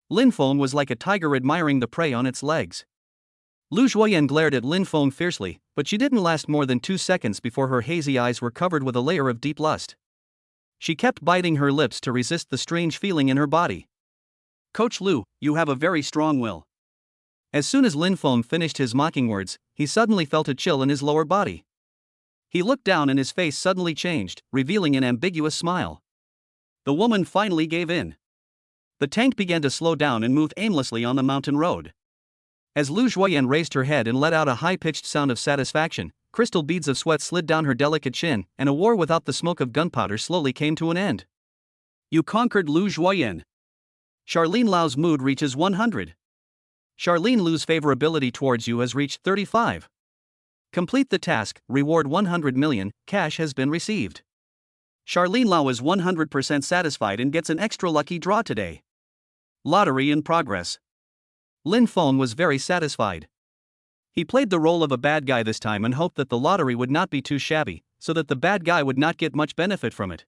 Lin Fong was like a tiger admiring the prey on its legs. Lu Zhuoyan glared at Lin Fong fiercely, but she didn't last more than 2 seconds before her hazy eyes were covered with a layer of deep lust. She kept biting her lips to resist the strange feeling in her body. Coach Lu, you have a very strong will. As soon as Lin Fong finished his mocking words, he suddenly felt a chill in his lower body. He looked down and his face suddenly changed, revealing an ambiguous smile. The woman finally gave in. The tank began to slow down and moved aimlessly on the mountain road. As Lu Zhuoyan raised her head and let out a high-pitched sound of satisfaction, crystal beads of sweat slid down her delicate chin, and a war without the smoke of gunpowder slowly came to an end. You conquered Lu Zhuoyan. Charlene Lau's mood reaches 100. Charlene Lu's favorability towards you has reached 35. Complete the task, reward 100 million, cash has been received. Charlene Lau is 100% satisfied and gets an extra lucky draw today. Lottery in progress. Lin Fong was very satisfied. He played the role of a bad guy this time and hoped that the lottery would not be too shabby, so that the bad guy would not get much benefit from it.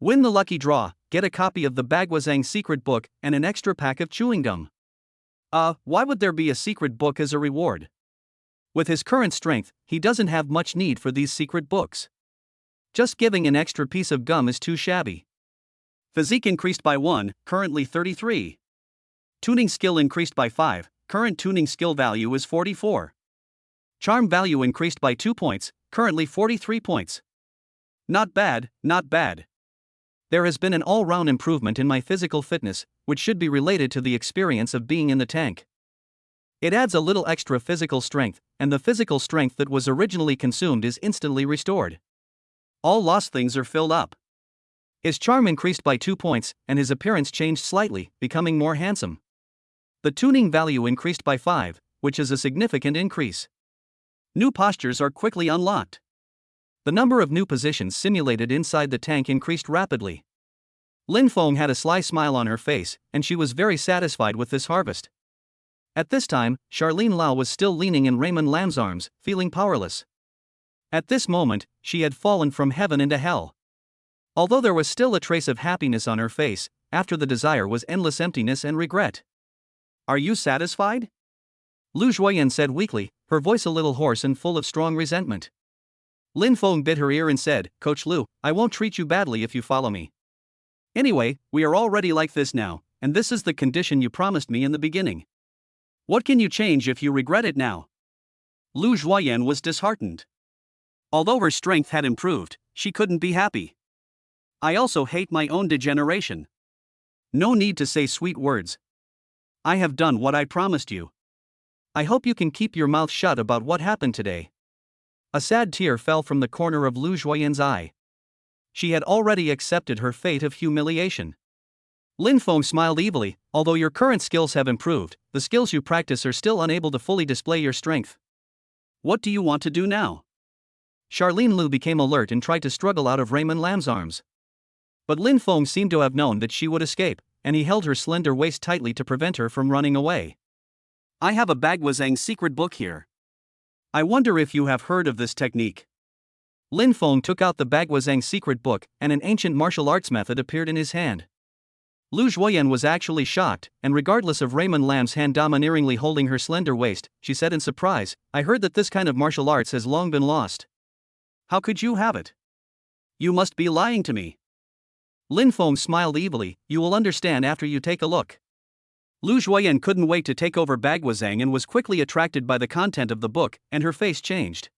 Win the lucky draw, get a copy of the Baguazhang secret book, and an extra pack of chewing gum. Why would there be a secret book as a reward? With his current strength, he doesn't have much need for these secret books. Just giving an extra piece of gum is too shabby. Physique increased by 1, currently 33. Tuning skill increased by 5, current tuning skill value is 44. Charm value increased by 2 points, currently 43 points. Not bad, not bad. There has been an all-round improvement in my physical fitness, which should be related to the experience of being in the tank. It adds a little extra physical strength, and the physical strength that was originally consumed is instantly restored. All lost things are filled up. His charm increased by 2 points, and his appearance changed slightly, becoming more handsome. The tuning value increased by 5, which is a significant increase. New postures are quickly unlocked. The number of new positions simulated inside the tank increased rapidly. Lin Fong had a sly smile on her face, and she was very satisfied with this harvest. At this time, Charlene Lau was still leaning in Raymond Lam's arms, feeling powerless. At this moment, she had fallen from heaven into hell. Although there was still a trace of happiness on her face, after the desire was endless emptiness and regret. Are you satisfied? Lu Zhuoyan said weakly, her voice a little hoarse and full of strong resentment. Lin Fong bit her ear and said, Coach Lu, I won't treat you badly if you follow me. Anyway, we are already like this now, and this is the condition you promised me in the beginning. What can you change if you regret it now? Lu Zhuoyan was disheartened. Although her strength had improved, she couldn't be happy. I also hate my own degeneration. No need to say sweet words. I have done what I promised you. I hope you can keep your mouth shut about what happened today. A sad tear fell from the corner of Lu Zhuoyan's eye. She had already accepted her fate of humiliation. Lin Fong smiled evilly, although your current skills have improved, the skills you practice are still unable to fully display your strength. What do you want to do now? Charlene Lu became alert and tried to struggle out of Raymond Lam's arms. But Lin Fong seemed to have known that she would escape, and he held her slender waist tightly to prevent her from running away. I have a Baguazhang secret book here. I wonder if you have heard of this technique. Lin Fong took out the Baguazhang secret book, and an ancient martial arts method appeared in his hand. Lu Zhuoyan was actually shocked, and regardless of Raymond Lam's hand domineeringly holding her slender waist, she said in surprise, I heard that this kind of martial arts has long been lost. How could you have it? You must be lying to me. Lin Fong smiled evilly, you will understand after you take a look. Lu Zhuoyan couldn't wait to take over Baguazhang and was quickly attracted by the content of the book, and her face changed.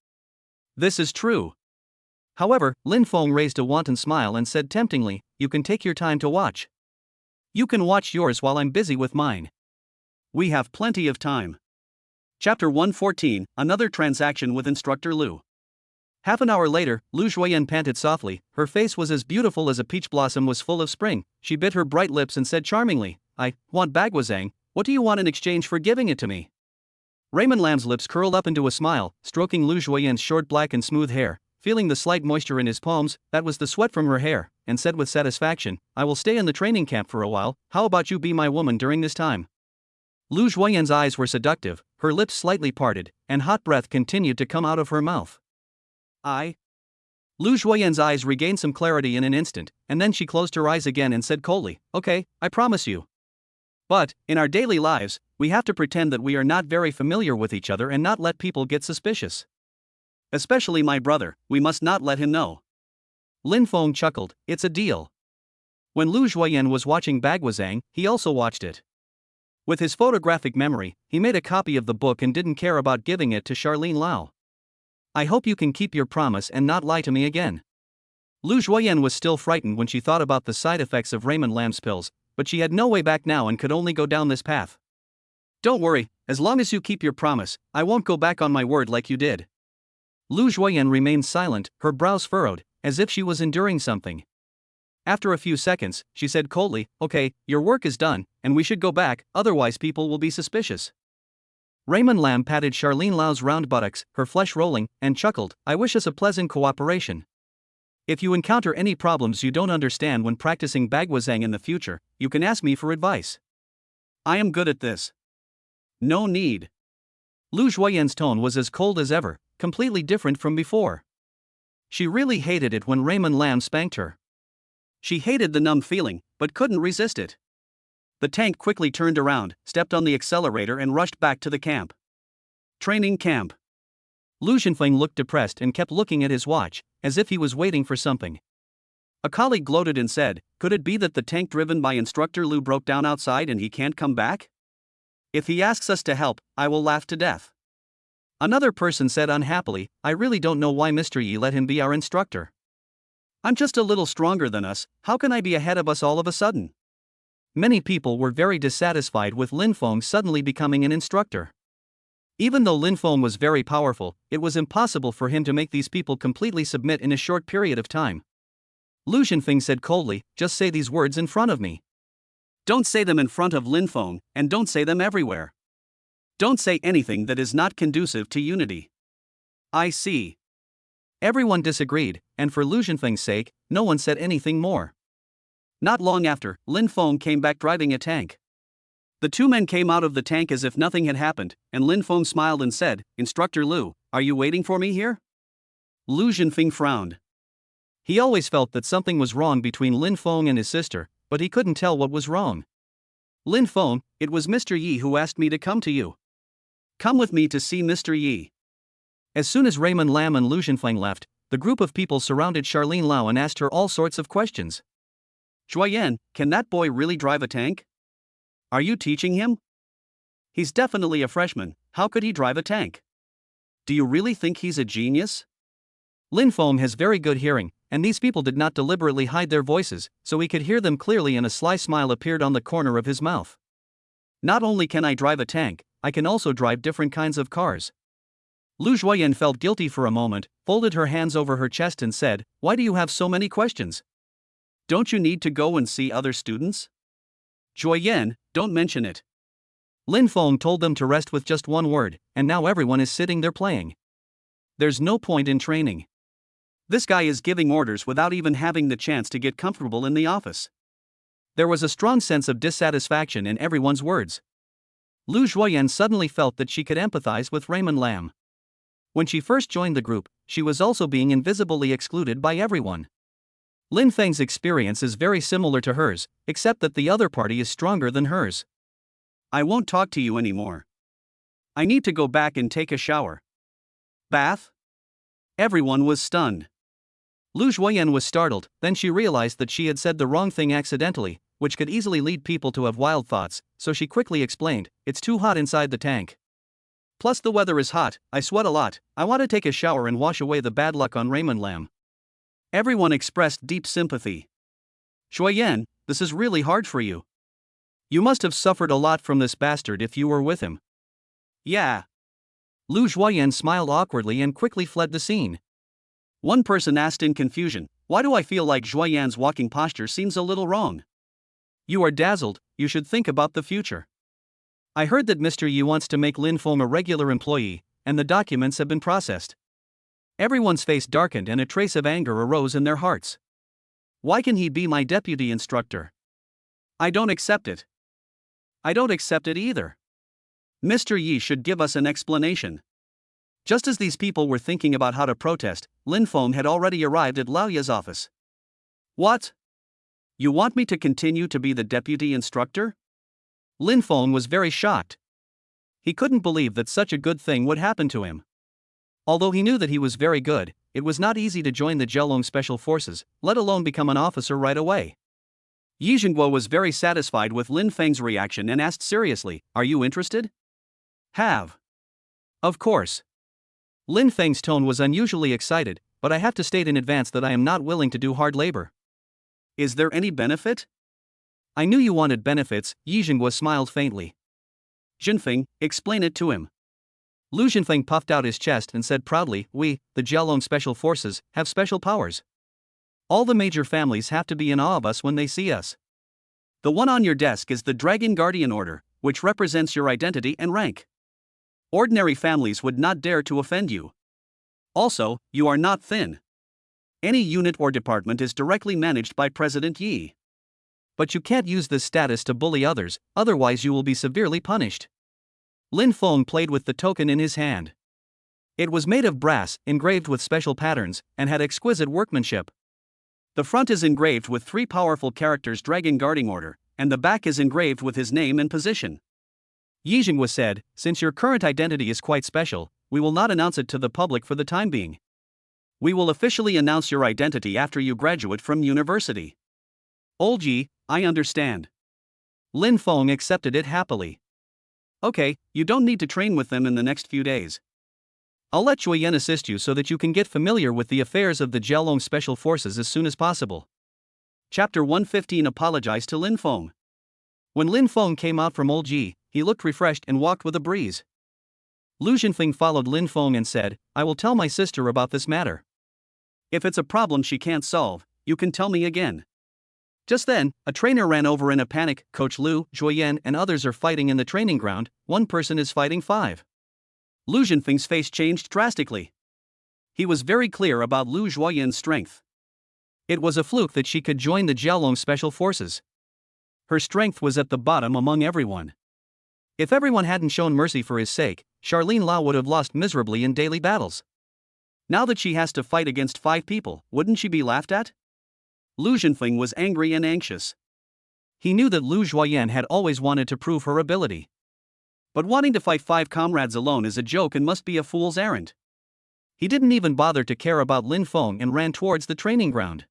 This is true. However, Lin Fong raised a wanton smile and said temptingly, you can take your time to watch. You can watch yours while I'm busy with mine. We have plenty of time. Chapter 114, Another Transaction with Instructor Lu. Half an hour later, Lu Zhuoyan panted softly, her face was as beautiful as a peach blossom was full of spring, she bit her bright lips and said charmingly, I want Baguazhang, what do you want in exchange for giving it to me? Raymond Lam's lips curled up into a smile, stroking Lu Zhuoyan's short black and smooth hair, feeling the slight moisture in his palms, that was the sweat from her hair, and said with satisfaction, I will stay in the training camp for a while, how about you be my woman during this time? Lu Zhuoyan's eyes were seductive, her lips slightly parted, and hot breath continued to come out of her mouth. Lu Zhuoyan's eyes regained some clarity in an instant, and then she closed her eyes again and said coldly, okay, I promise you. But, in our daily lives, we have to pretend that we are not very familiar with each other and not let people get suspicious. Especially my brother, we must not let him know. Lin Fong chuckled, it's a deal. When Lu Zhuoyan was watching Bagwazang, he also watched it. With his photographic memory, he made a copy of the book and didn't care about giving it to Charlene Lau. I hope you can keep your promise and not lie to me again. Lu Zhuoyan was still frightened when she thought about the side effects of Raymond Lam's pills, but she had no way back now and could only go down this path. Don't worry, as long as you keep your promise, I won't go back on my word like you did. Lu Zhuoyan remained silent, her brows furrowed, as if she was enduring something. After a few seconds, she said coldly, "Okay, your work is done, and we should go back, otherwise people will be suspicious." Raymond Lam patted Charlene Lau's round buttocks, her flesh rolling, and chuckled, "I wish us a pleasant cooperation. If you encounter any problems you don't understand when practicing Bagwazang in the future, you can ask me for advice. I am good at this. No need." Lu Zhuoyan's tone was as cold as ever, completely different from before. She really hated it when Raymond Lam spanked her. She hated the numb feeling, but couldn't resist it. The tank quickly turned around, stepped on the accelerator and rushed back to the camp. Training camp. Lu Zhenfeng looked depressed and kept looking at his watch, as if he was waiting for something. A colleague gloated and said, "Could it be that the tank driven by instructor Lu broke down outside and he can't come back? If he asks us to help, I will laugh to death." Another person said unhappily, "I really don't know why Mr. Yi let him be our instructor. I'm just a little stronger than us, how can I be ahead of us all of a sudden?" Many people were very dissatisfied with Lin Fong suddenly becoming an instructor. Even though Lin Fong was very powerful, it was impossible for him to make these people completely submit in a short period of time. Lu Zhenfeng said coldly, "Just say these words in front of me. Don't say them in front of Lin Fong, and don't say them everywhere. Don't say anything that is not conducive to unity." "I see." Everyone disagreed, and for Lu Zhenfeng's sake, no one said anything more. Not long after, Lin Fong came back driving a tank. The two men came out of the tank as if nothing had happened, and Lin Fong smiled and said, "Instructor Lu, are you waiting for me here?" Lu Zhenfeng frowned. He always felt that something was wrong between Lin Fong and his sister, but he couldn't tell what was wrong. "Lin Fong, it was Mr. Yi who asked me to come to you. Come with me to see Mr. Yi." As soon as Raymond Lam and Lu Zhenfeng left, the group of people surrounded Charlene Lau and asked her all sorts of questions. "Zhuoyan, can that boy really drive a tank? Are you teaching him? He's definitely a freshman, how could he drive a tank? Do you really think he's a genius?" Lin Fong has very good hearing, and these people did not deliberately hide their voices, so he could hear them clearly and a sly smile appeared on the corner of his mouth. "Not only can I drive a tank, I can also drive different kinds of cars." Lu Zhuoyan felt guilty for a moment, folded her hands over her chest and said, "Why do you have so many questions? Don't you need to go and see other students?" "Zhuoyan, don't mention it." Lin Fong told them to rest with just one word, and now everyone is sitting there playing. There's no point in training. This guy is giving orders without even having the chance to get comfortable in the office. There was a strong sense of dissatisfaction in everyone's words. Lu Zhuoyan suddenly felt that she could empathize with Raymond Lam. When she first joined the group, she was also being invisibly excluded by everyone. Lin Feng's experience is very similar to hers, except that the other party is stronger than hers. "I won't talk to you anymore. I need to go back and take a shower." "Bath?" Everyone was stunned. Lu Zhuoyan was startled, then she realized that she had said the wrong thing accidentally, which could easily lead people to have wild thoughts, so she quickly explained, "It's too hot inside the tank. Plus the weather is hot, I sweat a lot, I want to take a shower and wash away the bad luck on Raymond Lam." Everyone expressed deep sympathy. "Zhuoyan, this is really hard for you. You must have suffered a lot from this bastard if you were with him." "Yeah." Lu Zhuoyan smiled awkwardly and quickly fled the scene. One person asked in confusion, "Why do I feel like Zhuoyan's walking posture seems a little wrong?" "You are dazzled, you should think about the future. I heard that Mr. Yi wants to make Lin Fong a regular employee, and the documents have been processed." Everyone's face darkened and a trace of anger arose in their hearts. "Why can he be my deputy instructor? I don't accept it. I don't accept it either. Mr. Yi should give us an explanation." Just as these people were thinking about how to protest, Lin Fong had already arrived at Lao Ye's office. "What? You want me to continue to be the deputy instructor?" Lin Fong was very shocked. He couldn't believe that such a good thing would happen to him. Although he knew that he was very good, it was not easy to join the Zheolong Special Forces, let alone become an officer right away. Yi Zhengguo was very satisfied with Lin Feng's reaction and asked seriously, "Are you interested?" "Have. Of course." Lin Feng's tone was unusually excited, but I have to state in advance that I am not willing to do hard labor. "Is there any benefit?" "I knew you wanted benefits," Yi Zhengguo smiled faintly. "Jinfeng, explain it to him." Lu Jinfeng puffed out his chest and said proudly, "We, the Jiaolong Special Forces, have special powers. All the major families have to be in awe of us when they see us. The one on your desk is the Dragon Guardian Order, which represents your identity and rank. Ordinary families would not dare to offend you. Also, you are not thin. Any unit or department is directly managed by President Yi. But you can't use this status to bully others, otherwise you will be severely punished." Lin Fong played with the token in his hand. It was made of brass, engraved with special patterns, and had exquisite workmanship. The front is engraved with 3 powerful characters Dragon Guarding Order, and the back is engraved with his name and position. Yi Zhengguo said, "Since your current identity is quite special, we will not announce it to the public for the time being. We will officially announce your identity after you graduate from university." "Old Yi, I understand." Lin Fong accepted it happily. "Okay, you don't need to train with them in the next few days. I'll let Juoyan assist you so that you can get familiar with the affairs of the Jiaolong Special Forces as soon as possible." Chapter 115 Apologize to Lin Fong. When Lin Fong came out from Old Yi, he looked refreshed and walked with a breeze. Lu Jinfeng followed Lin Fong and said, "I will tell my sister about this matter. If it's a problem she can't solve, you can tell me again." Just then, a trainer ran over in a panic. "Coach Lu, Juoyan and others are fighting in the training ground. One person is fighting 5. Lu Jinfeng's face changed drastically. He was very clear about Lu Juoyan's strength. It was a fluke that she could join the Jiaolong Special Forces. Her strength was at the bottom among everyone. If everyone hadn't shown mercy for his sake, Charlene Lau would have lost miserably in daily battles. Now that she has to fight against 5 people, wouldn't she be laughed at? Lu Jinfeng was angry and anxious. He knew that Lu Juoyan had always wanted to prove her ability. But wanting to fight 5 comrades alone is a joke and must be a fool's errand. He didn't even bother to care about Lin Fong and ran towards the training ground.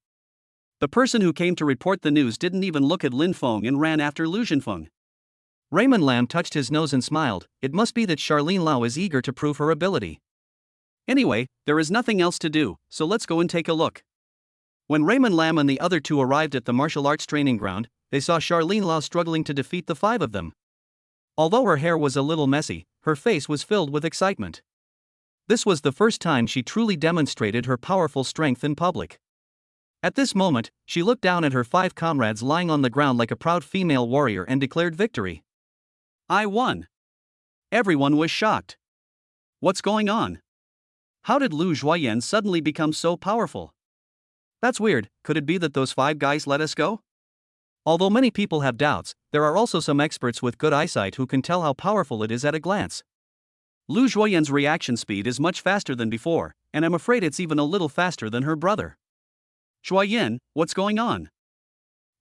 The person who came to report the news didn't even look at Lin Fong and ran after Lu Jinfeng. Raymond Lam touched his nose and smiled. It must be that Charlene Lau is eager to prove her ability. Anyway, there is nothing else to do, so let's go and take a look. When Raymond Lam and the other 2 arrived at the martial arts training ground, they saw Charlene Lau struggling to defeat the 5 of them. Although her hair was a little messy, her face was filled with excitement. This was the first time she truly demonstrated her powerful strength in public. At this moment, she looked down at her 5 comrades lying on the ground like a proud female warrior and declared victory. "I won." Everyone was shocked. What's going on? How did Lu Juoyan suddenly become so powerful? That's weird. Could it be that those 5 guys let us go? Although many people have doubts, there are also some experts with good eyesight who can tell how powerful it is at a glance. Lu Juoyan's reaction speed is much faster than before, and I'm afraid it's even a little faster than her brother. "Juoyan, what's going on?"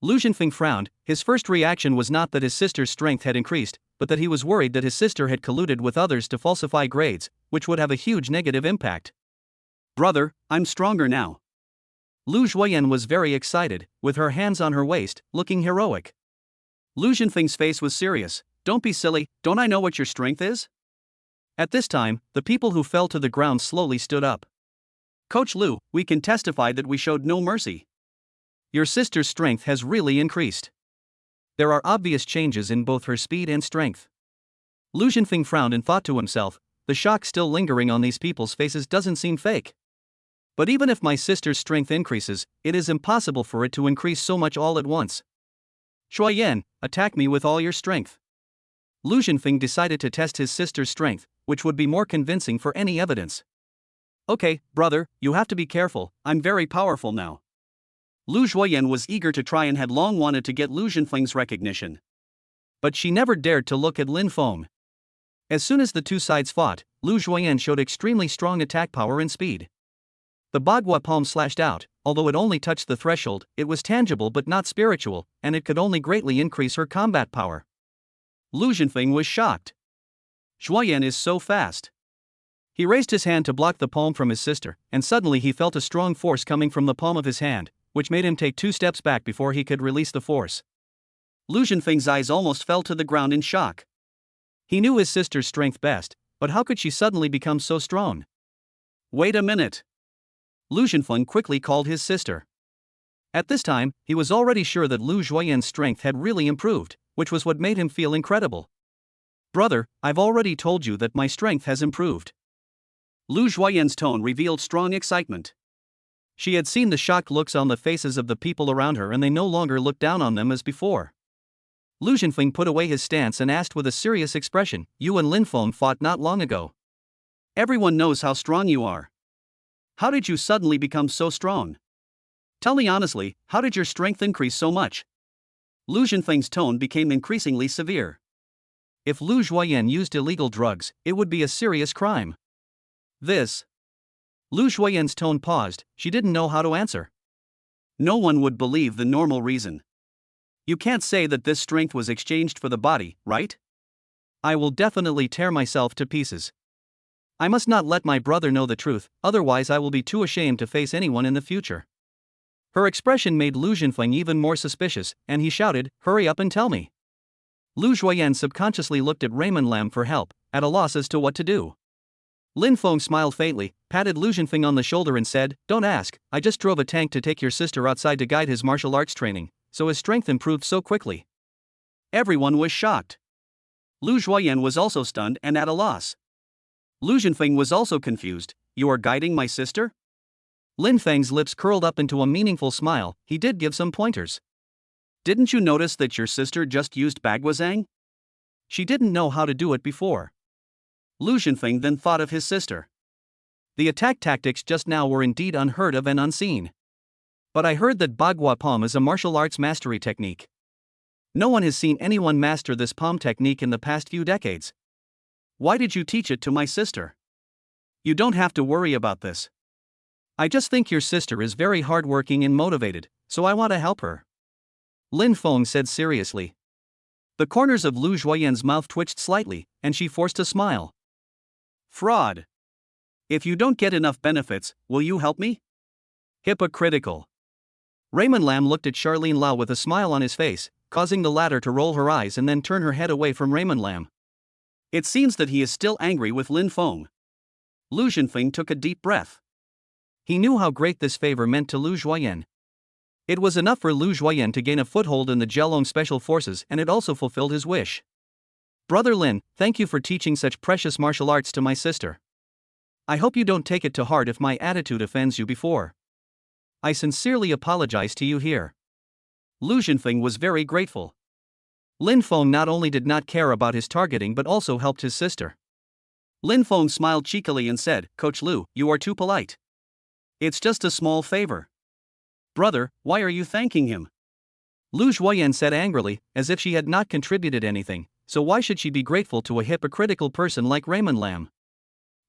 Lu Jinfeng frowned. His first reaction was not that his sister's strength had increased, but that he was worried that his sister had colluded with others to falsify grades, which would have a huge negative impact. "Brother, I'm stronger now." Lu Juoyan was very excited, with her hands on her waist, looking heroic. Lu Jinfeng's face was serious. "Don't be silly, don't I know what your strength is?" At this time, the people who fell to the ground slowly stood up. "Coach Lu, we can testify that we showed no mercy. Your sister's strength has really increased. There are obvious changes in both her speed and strength." Lu Jinfeng frowned and thought to himself, the shock still lingering on these people's faces doesn't seem fake. But even if my sister's strength increases, it is impossible for it to increase so much all at once. "Juoyan, attack me with all your strength." Lu Jinfeng decided to test his sister's strength, which would be more convincing for any evidence. "Okay, brother, you have to be careful, I'm very powerful now." Lu Juoyan was eager to try and had long wanted to get Lu Jinfeng's recognition. But she never dared to look at Lin Fong. As soon as the 2 sides fought, Lu Juoyan showed extremely strong attack power and speed. The Bagua palm slashed out. Although it only touched the threshold, it was tangible but not spiritual, and it could only greatly increase her combat power. Lu Jinfeng was shocked. Juoyan is so fast. He raised his hand to block the palm from his sister, and suddenly he felt a strong force coming from the palm of his hand. which made him take 2 steps back before he could release the force. Lu Zhenfeng's eyes almost fell to the ground in shock. He knew his sister's strength best, but how could she suddenly become so strong? Wait a minute. Lu Zhenfeng quickly called his sister. At this time, he was already sure that Lu Zhuoyan's strength had really improved, which was what made him feel incredible. Brother, I've already told you that my strength has improved. Lu Zhuoyan's tone revealed strong excitement. She had seen the shocked looks on the faces of the people around her, and they no longer looked down on them as before. Lu Zhenfeng put away his stance and asked with a serious expression, "You and Lin Fong fought not long ago. Everyone knows how strong you are. How did you suddenly become so strong? Tell me honestly, how did your strength increase so much?" Lu Zhenfeng's tone became increasingly severe. If Lu Zhuoyan used illegal drugs, it would be a serious crime. Lu Zhuoyan's tone paused. She didn't know how to answer. No one would believe the normal reason. You can't say that this strength was exchanged for the body, right? I will definitely tear myself to pieces. I must not let my brother know the truth, otherwise I will be too ashamed to face anyone in the future. Her expression made Lu Zhenfeng even more suspicious, and he shouted, "Hurry up and tell me." Lu Zhuoyan subconsciously looked at Raymond Lam for help, at a loss as to what to do. Lin Fong smiled faintly, patted Lu Zhenfeng on the shoulder and said, "Don't ask, I just drove a tank to take your sister outside to guide his martial arts training, so his strength improved so quickly." Everyone was shocked. Lu Zhuoyan was also stunned and at a loss. Lu Zhenfeng was also confused. "You are guiding my sister?" Lin Feng's lips curled up into a meaningful smile. He did give some pointers. "Didn't you notice that your sister just used Baguazhang? She didn't know how to do it before." Lu Zhenfeng then thought of his sister. The attack tactics just now were indeed unheard of and unseen. But I heard that Bagua Palm is a martial arts mastery technique. No one has seen anyone master this palm technique in the past few decades. Why did you teach it to my sister? You don't have to worry about this. I just think your sister is very hardworking and motivated, so I want to help her," Lin Fong said seriously. The corners of Lu Zhuoyan's mouth twitched slightly, and she forced a smile. "Fraud. If you don't get enough benefits, will you help me?" Hypocritical. Raymond Lam looked at Charlene Lau with a smile on his face, causing the latter to roll her eyes and then turn her head away from Raymond Lam. It seems that he is still angry with Lin Fong. Lu Zhenfeng took a deep breath. He knew how great this favor meant to Lu Zhuoyan. It was enough for Lu Zhuoyan to gain a foothold in the Zhejiang Special Forces, and it also fulfilled his wish. "Brother Lin, thank you for teaching such precious martial arts to my sister. I hope you don't take it to heart if my attitude offends you before. I sincerely apologize to you here." Lu Zhenfeng was very grateful. Lin Fong not only did not care about his targeting but also helped his sister. Lin Fong smiled cheekily and said, "Coach Lu, you are too polite. It's just a small favor." "Brother, why are you thanking him?" Lu Zhuoyan said angrily, as if she had not contributed anything, so why should she be grateful to a hypocritical person like Raymond Lam?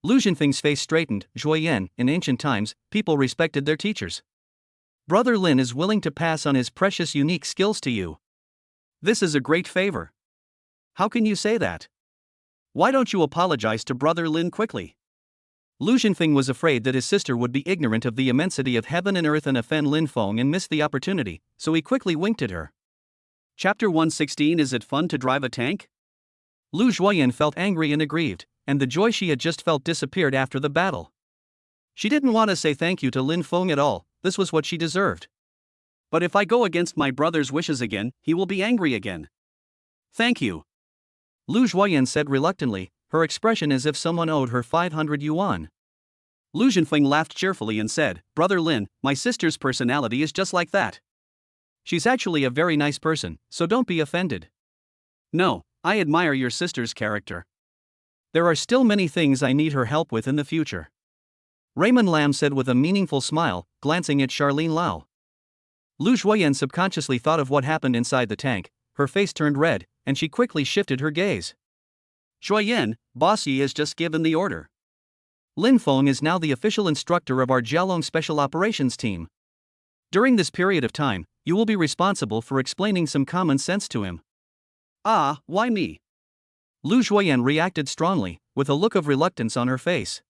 Lu Zhenfeng's face straightened. "Zhuoyan, in ancient times, people respected their teachers. Brother Lin is willing to pass on his precious unique skills to you. This is a great favor. How can you say that? Why don't you apologize to Brother Lin quickly?" Lu Zhenfeng was afraid that his sister would be ignorant of the immensity of heaven and earth and offend Lin Fong and miss the opportunity, so he quickly winked at her. Chapter 116. Is it fun to drive a tank? Lu Zhuoyan felt angry and aggrieved, and the joy she had just felt disappeared after the battle. She didn't want to say thank you to Lin Fong at all. This was what she deserved. But if I go against my brother's wishes again, he will be angry again. "Thank you," Lu Zhuoyan said reluctantly, her expression as if someone owed her 500 yuan. Lu Zhenfeng laughed cheerfully and said, "Brother Lin, my sister's personality is just like that. She's actually a very nice person, so don't be offended. No, I admire your sister's character. There are still many things I need her help with in the future," Raymond Lam said with a meaningful smile, glancing at Charlene Lau. Lu Zhuoyan subconsciously thought of what happened inside the tank. Her face turned red, and she quickly shifted her gaze. "Zhuoyan, Boss Yi has just given the order. Lin Fong is now the official instructor of our Zhejiang Special Operations team. During this period of time, you will be responsible for explaining some common sense to him." "Ah, why me?" Lu Zhuoyan reacted strongly, with a look of reluctance on her face.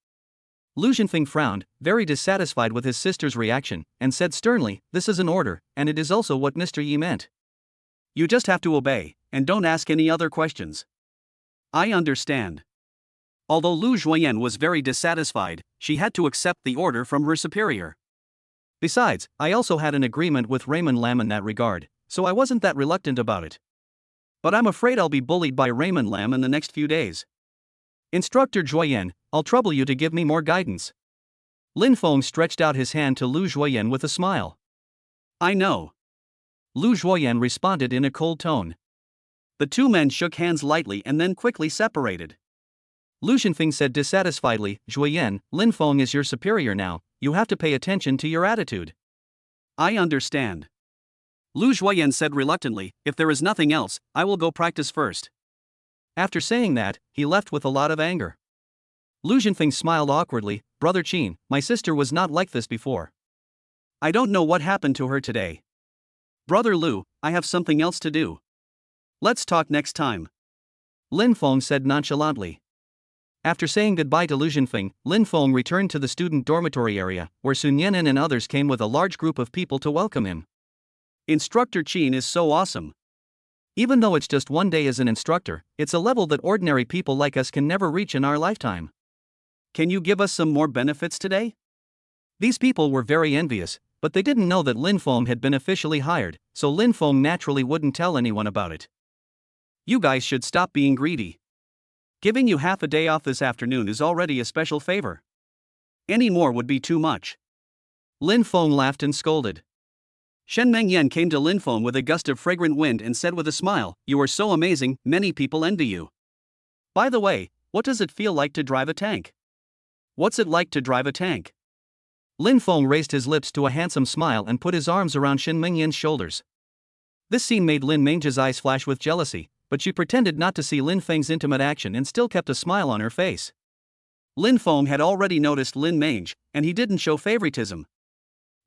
Lu Zhenfeng frowned, very dissatisfied with his sister's reaction, and said sternly, "This is an order, and it is also what Mr. Yi meant. You just have to obey, and don't ask any other questions." "I understand." Although Lu Zhuoyan was very dissatisfied, she had to accept the order from her superior. Besides, I also had an agreement with Raymond Lam in that regard, so I wasn't that reluctant about it. But I'm afraid I'll be bullied by Raymond Lam in the next few days. Instructor Zhuoyan, I'll trouble you to give me more guidance. Lin Fong stretched out his hand to Lu Zhuoyan with a smile. "I know." Lu Zhuoyan responded in a cold tone. The two men shook hands lightly and then quickly separated. Lu Zhenfeng said dissatisfiedly, "Zhuoyan, Lin Fong is your superior now, you have to pay attention to your attitude." "I understand." Lu Zhuoyan said reluctantly, "If there is nothing else, I will go practice first." After saying that, he left with a lot of anger. Lu Zhenfeng smiled awkwardly, "Brother Qin, my sister was not like this before. I don't know what happened to her today. Brother Lu, I have something else to do. Let's talk next time," Lin Fong said nonchalantly. After saying goodbye to Lu Zhenfeng, Lin Fong returned to the student dormitory area, where Sun Yan'an and others came with a large group of people to welcome him. "Instructor Qin is so awesome. Even though it's just one day as an instructor, it's a level that ordinary people like us can never reach in our lifetime. Can you give us some more benefits today?" These people were very envious, but they didn't know that Lin Fong had been officially hired, so Lin Fong naturally wouldn't tell anyone about it. "You guys should stop being greedy. Giving you half a day off this afternoon is already a special favor. Any more would be too much." Lin Fong laughed and scolded. Shen Mengyan came to Lin Fong with a gust of fragrant wind and said with a smile, "You are so amazing, many people envy you. By the way, what does it feel like to drive a tank?" "What's it like to drive a tank?" Lin Fong raised his lips to a handsome smile and put his arms around Shen Mengyan's shoulders. This scene made Lin Meng's eyes flash with jealousy, but she pretended not to see Lin Feng's intimate action and still kept a smile on her face. Lin Fong had already noticed Lin Meng, and he didn't show favoritism.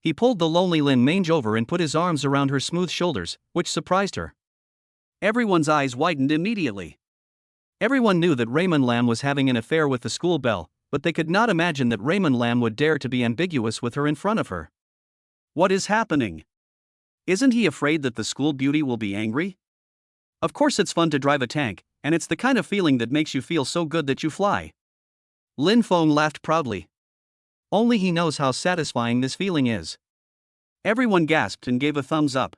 He pulled the lonely Lin Meng over and put his arms around her smooth shoulders, which surprised her. Everyone's eyes widened immediately. Everyone knew that Raymond Lam was having an affair with the school belle, but they could not imagine that Raymond Lam would dare to be ambiguous with her in front of her. What is happening? Isn't he afraid that the school beauty will be angry? Of course it's fun to drive a tank, and it's the kind of feeling that makes you feel so good that you fly. Lin Fong laughed proudly. Only he knows how satisfying this feeling is. Everyone gasped and gave a thumbs up.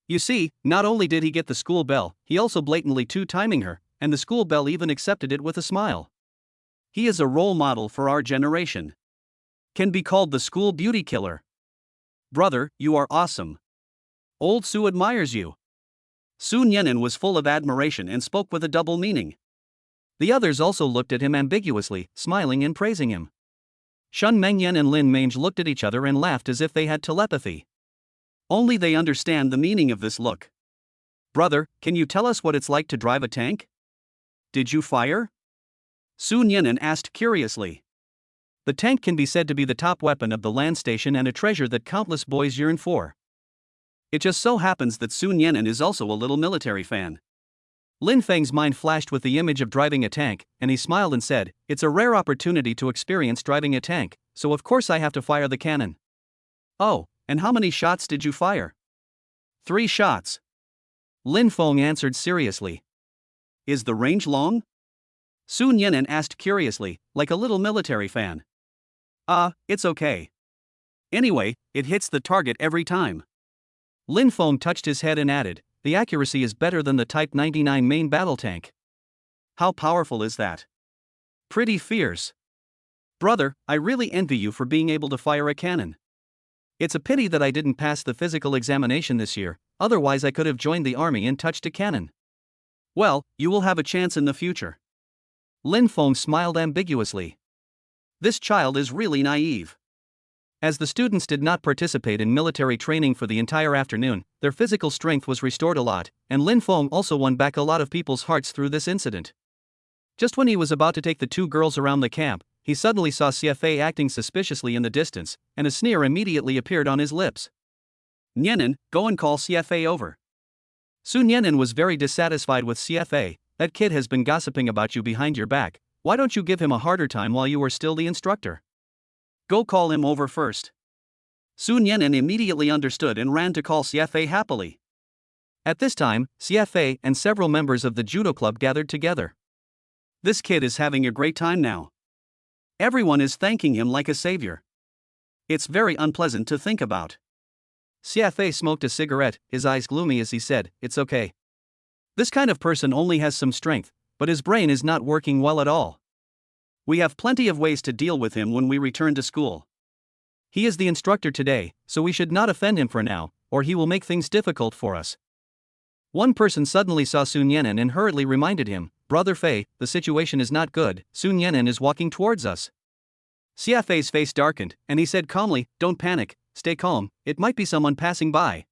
You see, not only did he get the school belle, he also blatantly two-timing her, and the school belle even accepted it with a smile. He is a role model for our generation. Can be called the school beauty killer. Brother, you are awesome. Old Su admires you. Sun Yan'an was full of admiration and spoke with a double meaning. The others also looked at him ambiguously, smiling and praising him. Shen Mengyan and Lin Meng looked at each other and laughed as if they had telepathy. Only they understand the meaning of this look. Brother, can you tell us what it's like to drive a tank? Did you fire? Sun Yan'an asked curiously. The tank can be said to be the top weapon of the land station and a treasure that countless boys yearn for. It just so happens that Sun Yan'an is also a little military fan. Lin Feng's mind flashed with the image of driving a tank, and he smiled and said, "It's a rare opportunity to experience driving a tank, so of course I have to fire the cannon." "Oh, and how many shots did you fire?" 3 shots. Lin Fong answered seriously. "Is the range long?" Sun Yan'an asked curiously, like a little military fan. It's okay. Anyway, it hits the target every time." Lin Fong touched his head and added, "The accuracy is better than the Type 99 main battle tank." "How powerful is that?" "Pretty fierce. Brother, I really envy you for being able to fire a cannon. It's a pity that I didn't pass the physical examination this year, otherwise I could have joined the army and touched a cannon." "Well, you will have a chance in the future." Lin Fong smiled ambiguously. This child is really naive. As the students did not participate in military training for the entire afternoon, their physical strength was restored a lot, and Lin Fong also won back a lot of people's hearts through this incident. Just when he was about to take the 2 girls around the camp, he suddenly saw CFA acting suspiciously in the distance, and a sneer immediately appeared on his lips. "Yan'an, go and call CFA over." Sun Yan'an was very dissatisfied with CFA. "That kid has been gossiping about you behind your back, Why don't you give him a harder time while you are still the instructor? Go call him over first. Sun Yenin immediately understood and ran to call CFA happily. At this time, CFA and several members of the judo club gathered together. This kid is having a great time now. Everyone is thanking him like a savior. It's very unpleasant to think about. CFA smoked a cigarette, his eyes gloomy as he said, "It's okay. This kind of person only has some strength, but his brain is not working well at all. We have plenty of ways to deal with him when we return to school. He is the instructor today, so we should not offend him for now, or he will make things difficult for us." One person suddenly saw Sun Yenin and hurriedly reminded him, "Brother Fei, the situation is not good, Sun Yenin is walking towards us." CFA's face darkened, and he said calmly, "Don't panic, stay calm, it might be someone passing by."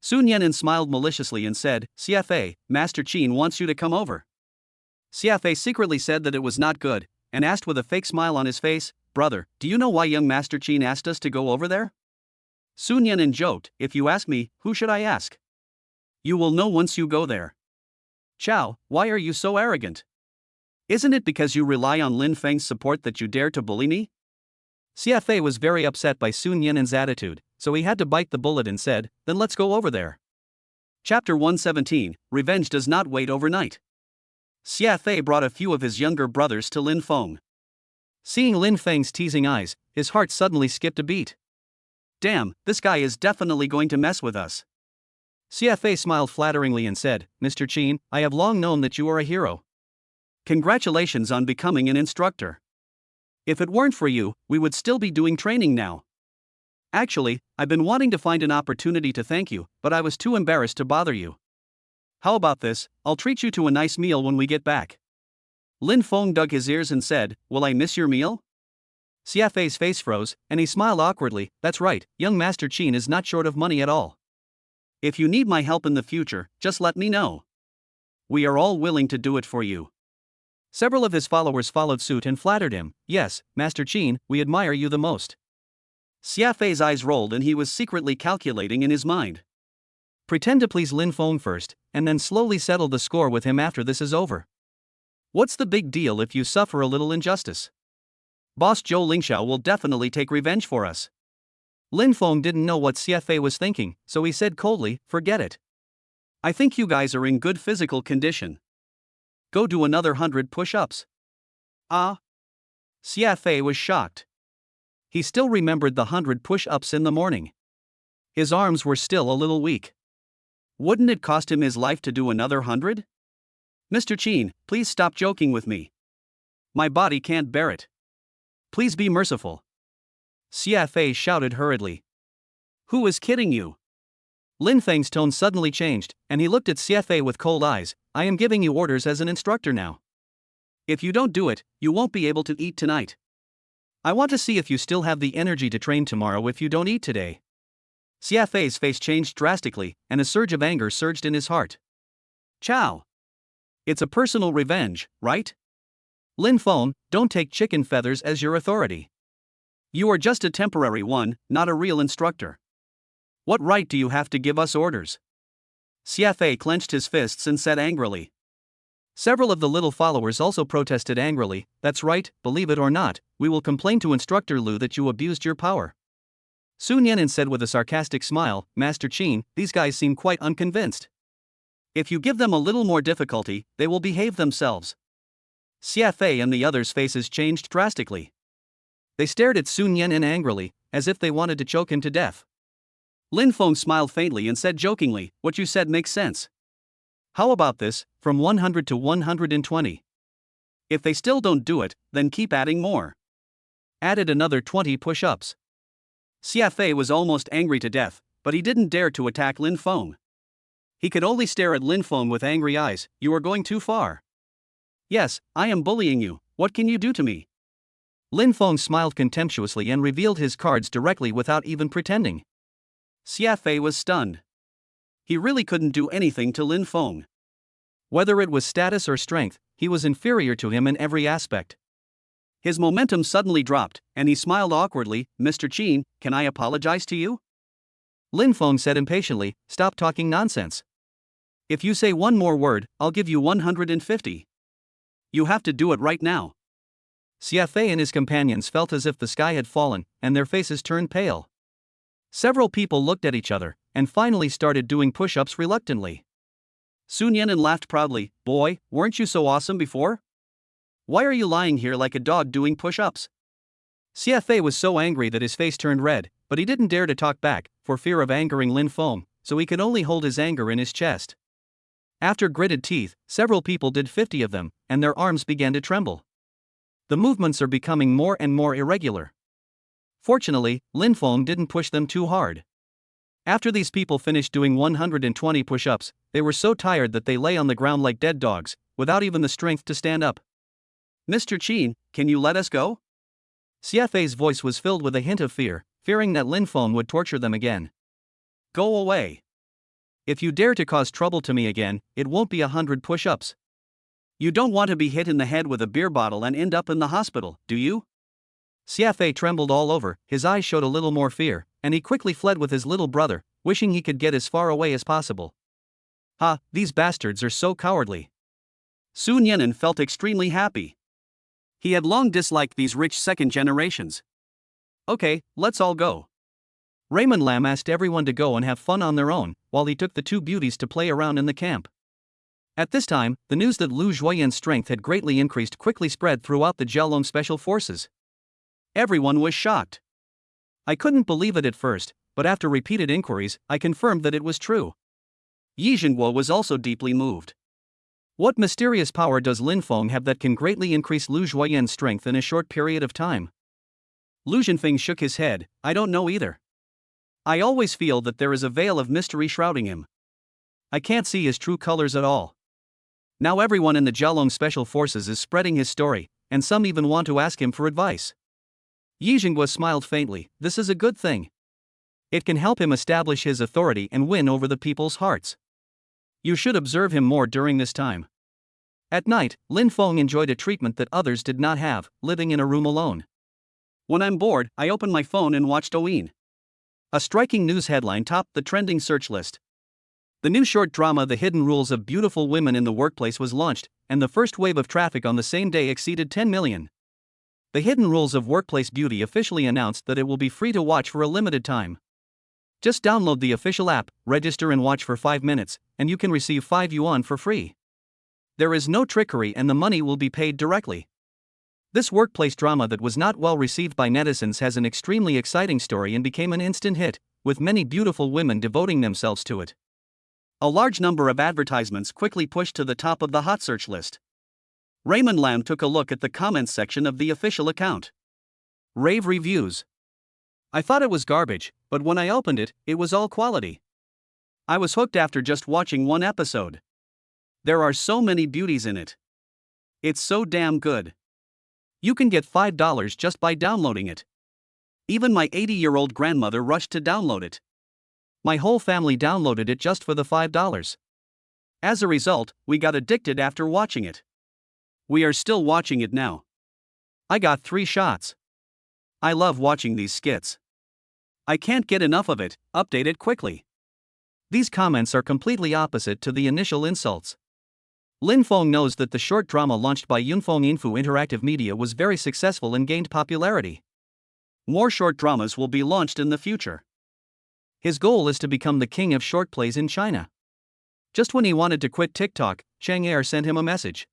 Sun Yenin smiled maliciously and said, "CFA, Master Qin wants you to come over." CFA secretly said that it was not good, and asked with a fake smile on his face, "Brother, do you know why young Master Qin asked us to go over there?" Sun Yenin joked, "If you ask me, who should I ask? You will know once you go there." "Chow, why are you so arrogant? Isn't it because you rely on Lin Feng's support that you dare to bully me?" CFA was very upset by Sun Yenin's attitude, so he had to bite the bullet and said, "Then let's go over there." Chapter 117, Revenge Does Not Wait Overnight. CFA brought a few of his younger brothers to Lin Fong. Seeing Lin Feng's teasing eyes, his heart suddenly skipped a beat. "Damn, this guy is definitely going to mess with us." CFA smiled flatteringly and said, "Mr. Qin, I have long known that you are a hero. Congratulations on becoming an instructor. If it weren't for you, we would still be doing training now. Actually, I've been wanting to find an opportunity to thank you, but I was too embarrassed to bother you. How about this, I'll treat you to a nice meal when we get back." Lin Fong dug his ears and said, "Will I miss your meal?" CFA's face froze, and he smiled awkwardly. "That's right, young Master Qin is not short of money at all. If you need my help in the future, just let me know. We are all willing to do it for you." Several of his followers followed suit and flattered him. "Yes, Master Qin, we admire you the most." CFA's eyes rolled and he was secretly calculating in his mind. Pretend to please Lin Fong first, and then slowly settle the score with him after this is over. What's the big deal if you suffer a little injustice? Boss Zhou Lingxiao will definitely take revenge for us. Lin Fong didn't know what CFA was thinking, so he said coldly, "Forget it. I think you guys are in good physical condition. Go do another 100 push-ups." Ah? CFA was shocked. He still remembered the 100 push-ups in the morning. His arms were still a little weak. Wouldn't it cost him his life to do another 100? "Mr. Qin, please stop joking with me. My body can't bear it. Please be merciful." CFA shouted hurriedly. "Who is kidding you?" Lin Feng's tone suddenly changed, and he looked at CFA with cold eyes. "I am giving you orders as an instructor now. If you don't do it, you won't be able to eat tonight. I want to see if you still have the energy to train tomorrow if you don't eat today." CFA's face changed drastically, and a surge of anger surged in his heart. "Chow. It's a personal revenge, right? Lin Fong, don't take chicken feathers as your authority. You are just a temporary one, not a real instructor. What right do you have to give us orders?" CFA clenched his fists and said angrily. Several of the little followers also protested angrily. "That's right, believe it or not, we will complain to Instructor Lu that you abused your power." Sun Yenin said with a sarcastic smile, "Master Qin, these guys seem quite unconvinced. If you give them a little more difficulty, they will behave themselves." CFA and the others' faces changed drastically. They stared at Sun Yenin angrily, as if they wanted to choke him to death. Lin Fong smiled faintly and said jokingly, "What you said makes sense. How about this, from 100 to 120? If they still don't do it, then keep adding more." Added another 20 push-ups. CFA was almost angry to death, but he didn't dare to attack Lin Fong. He could only stare at Lin Fong with angry eyes. "You are going too far. Yes, I am bullying you, what can you do to me?" Lin Fong smiled contemptuously and revealed his cards directly without even pretending. CFA was stunned. He really couldn't do anything to Lin Fong. Whether it was status or strength, he was inferior to him in every aspect. His momentum suddenly dropped, and he smiled awkwardly. "Mr. Qin, can I apologize to you?" Lin Fong said impatiently, "Stop talking nonsense. If you say one more word, I'll give you 150. You have to do it right now. Xiafei and his companions felt as if the sky had fallen, and their faces turned pale. Several people looked at each other, and finally started doing push-ups reluctantly. Sun Yan'an laughed proudly. Boy, weren't you so awesome before? Why are you lying here like a dog doing push-ups? Xiafei was so angry that his face turned red, but he didn't dare to talk back, for fear of angering Lin Fong, so he could only hold his anger in his chest. After gritted teeth, several people did 50 of them, and their arms began to tremble. The movements are becoming more and more irregular. Fortunately, Lin Fong didn't push them too hard. After these people finished doing 120 push-ups, they were so tired that they lay on the ground like dead dogs, without even the strength to stand up. Mr. Qin, can you let us go? Xiafei's voice was filled with a hint of fear, fearing that Lin Fong would torture them again. Go away. If you dare to cause trouble to me again, it won't be 100 push-ups. You don't want to be hit in the head with a beer bottle and end up in the hospital, do you? Xiafei trembled all over, his eyes showed a little more fear, and he quickly fled with his little brother, wishing he could get as far away as possible. Ha, these bastards are so cowardly. Sun Yan'an felt extremely happy. He had long disliked these rich second generations. Okay, let's all go. Raymond Lam asked everyone to go and have fun on their own, while he took the two beauties to play around in the camp. At this time, the news that Lu Zhuoyan's strength had greatly increased quickly spread throughout the Jiaolong Special Forces. Everyone was shocked. I couldn't believe it at first, but after repeated inquiries, I confirmed that it was true. Yi Zhenguo was also deeply moved. What mysterious power does Lin Fong have that can greatly increase Lu Zhuoyan's strength in a short period of time? Lu Zhenfeng shook his head. I don't know either. I always feel that there is a veil of mystery shrouding him. I can't see his true colors at all. Now everyone in the Jiaolong Special Forces is spreading his story, and some even want to ask him for advice. Yi Zhenguo smiled faintly. This is a good thing. It can help him establish his authority and win over the people's hearts. You should observe him more during this time. At night, Lin Fong enjoyed a treatment that others did not have, living in a room alone. When I'm bored, I open my phone and watch Douyin. A striking news headline topped the trending search list. The new short drama The Hidden Rules of Beautiful Women in the Workplace was launched, and the first wave of traffic on the same day exceeded 10 million. The Hidden Rules of Workplace Beauty officially announced that it will be free to watch for a limited time. Just download the official app, register and watch for 5 minutes, and you can receive 5 yuan for free. There is no trickery and the money will be paid directly. This workplace drama that was not well received by netizens has an extremely exciting story and became an instant hit, with many beautiful women devoting themselves to it. A large number of advertisements quickly pushed to the top of the hot search list. Raymond Lam took a look at the comments section of the official account. Rave reviews. I thought it was garbage, but when I opened it, it was all quality. I was hooked after just watching one episode. There are so many beauties in it. It's so damn good. You can get $5 just by downloading it. Even my 80-year-old grandmother rushed to download it. My whole family downloaded it just for the $5. As a result, we got addicted after watching it. We are still watching it now. I got 3 shots. I love watching these skits. I can't get enough of it, update it quickly. These comments are completely opposite to the initial insults. Lin Fong knows that the short drama launched by Yunfeng Info Interactive Media was very successful and gained popularity. More short dramas will be launched in the future. His goal is to become the king of short plays in China. Just when he wanted to quit TikTok, Chang Er sent him a message.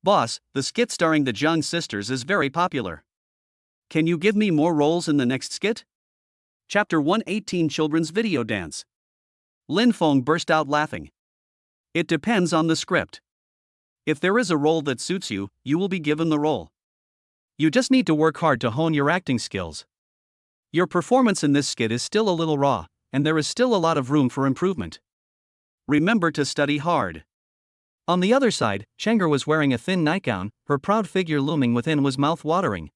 Boss, the skit starring the Zhang sisters is very popular. Can you give me more roles in the next skit? Chapter 118 Children's Video Dance. Lin Fong burst out laughing. It depends on the script. If there is a role that suits you, you will be given the role. You just need to work hard to hone your acting skills. Your performance in this skit is still a little raw, and there is still a lot of room for improvement. Remember to study hard. On the other side, Cheng'er was wearing a thin nightgown, her proud figure looming within was mouth-watering.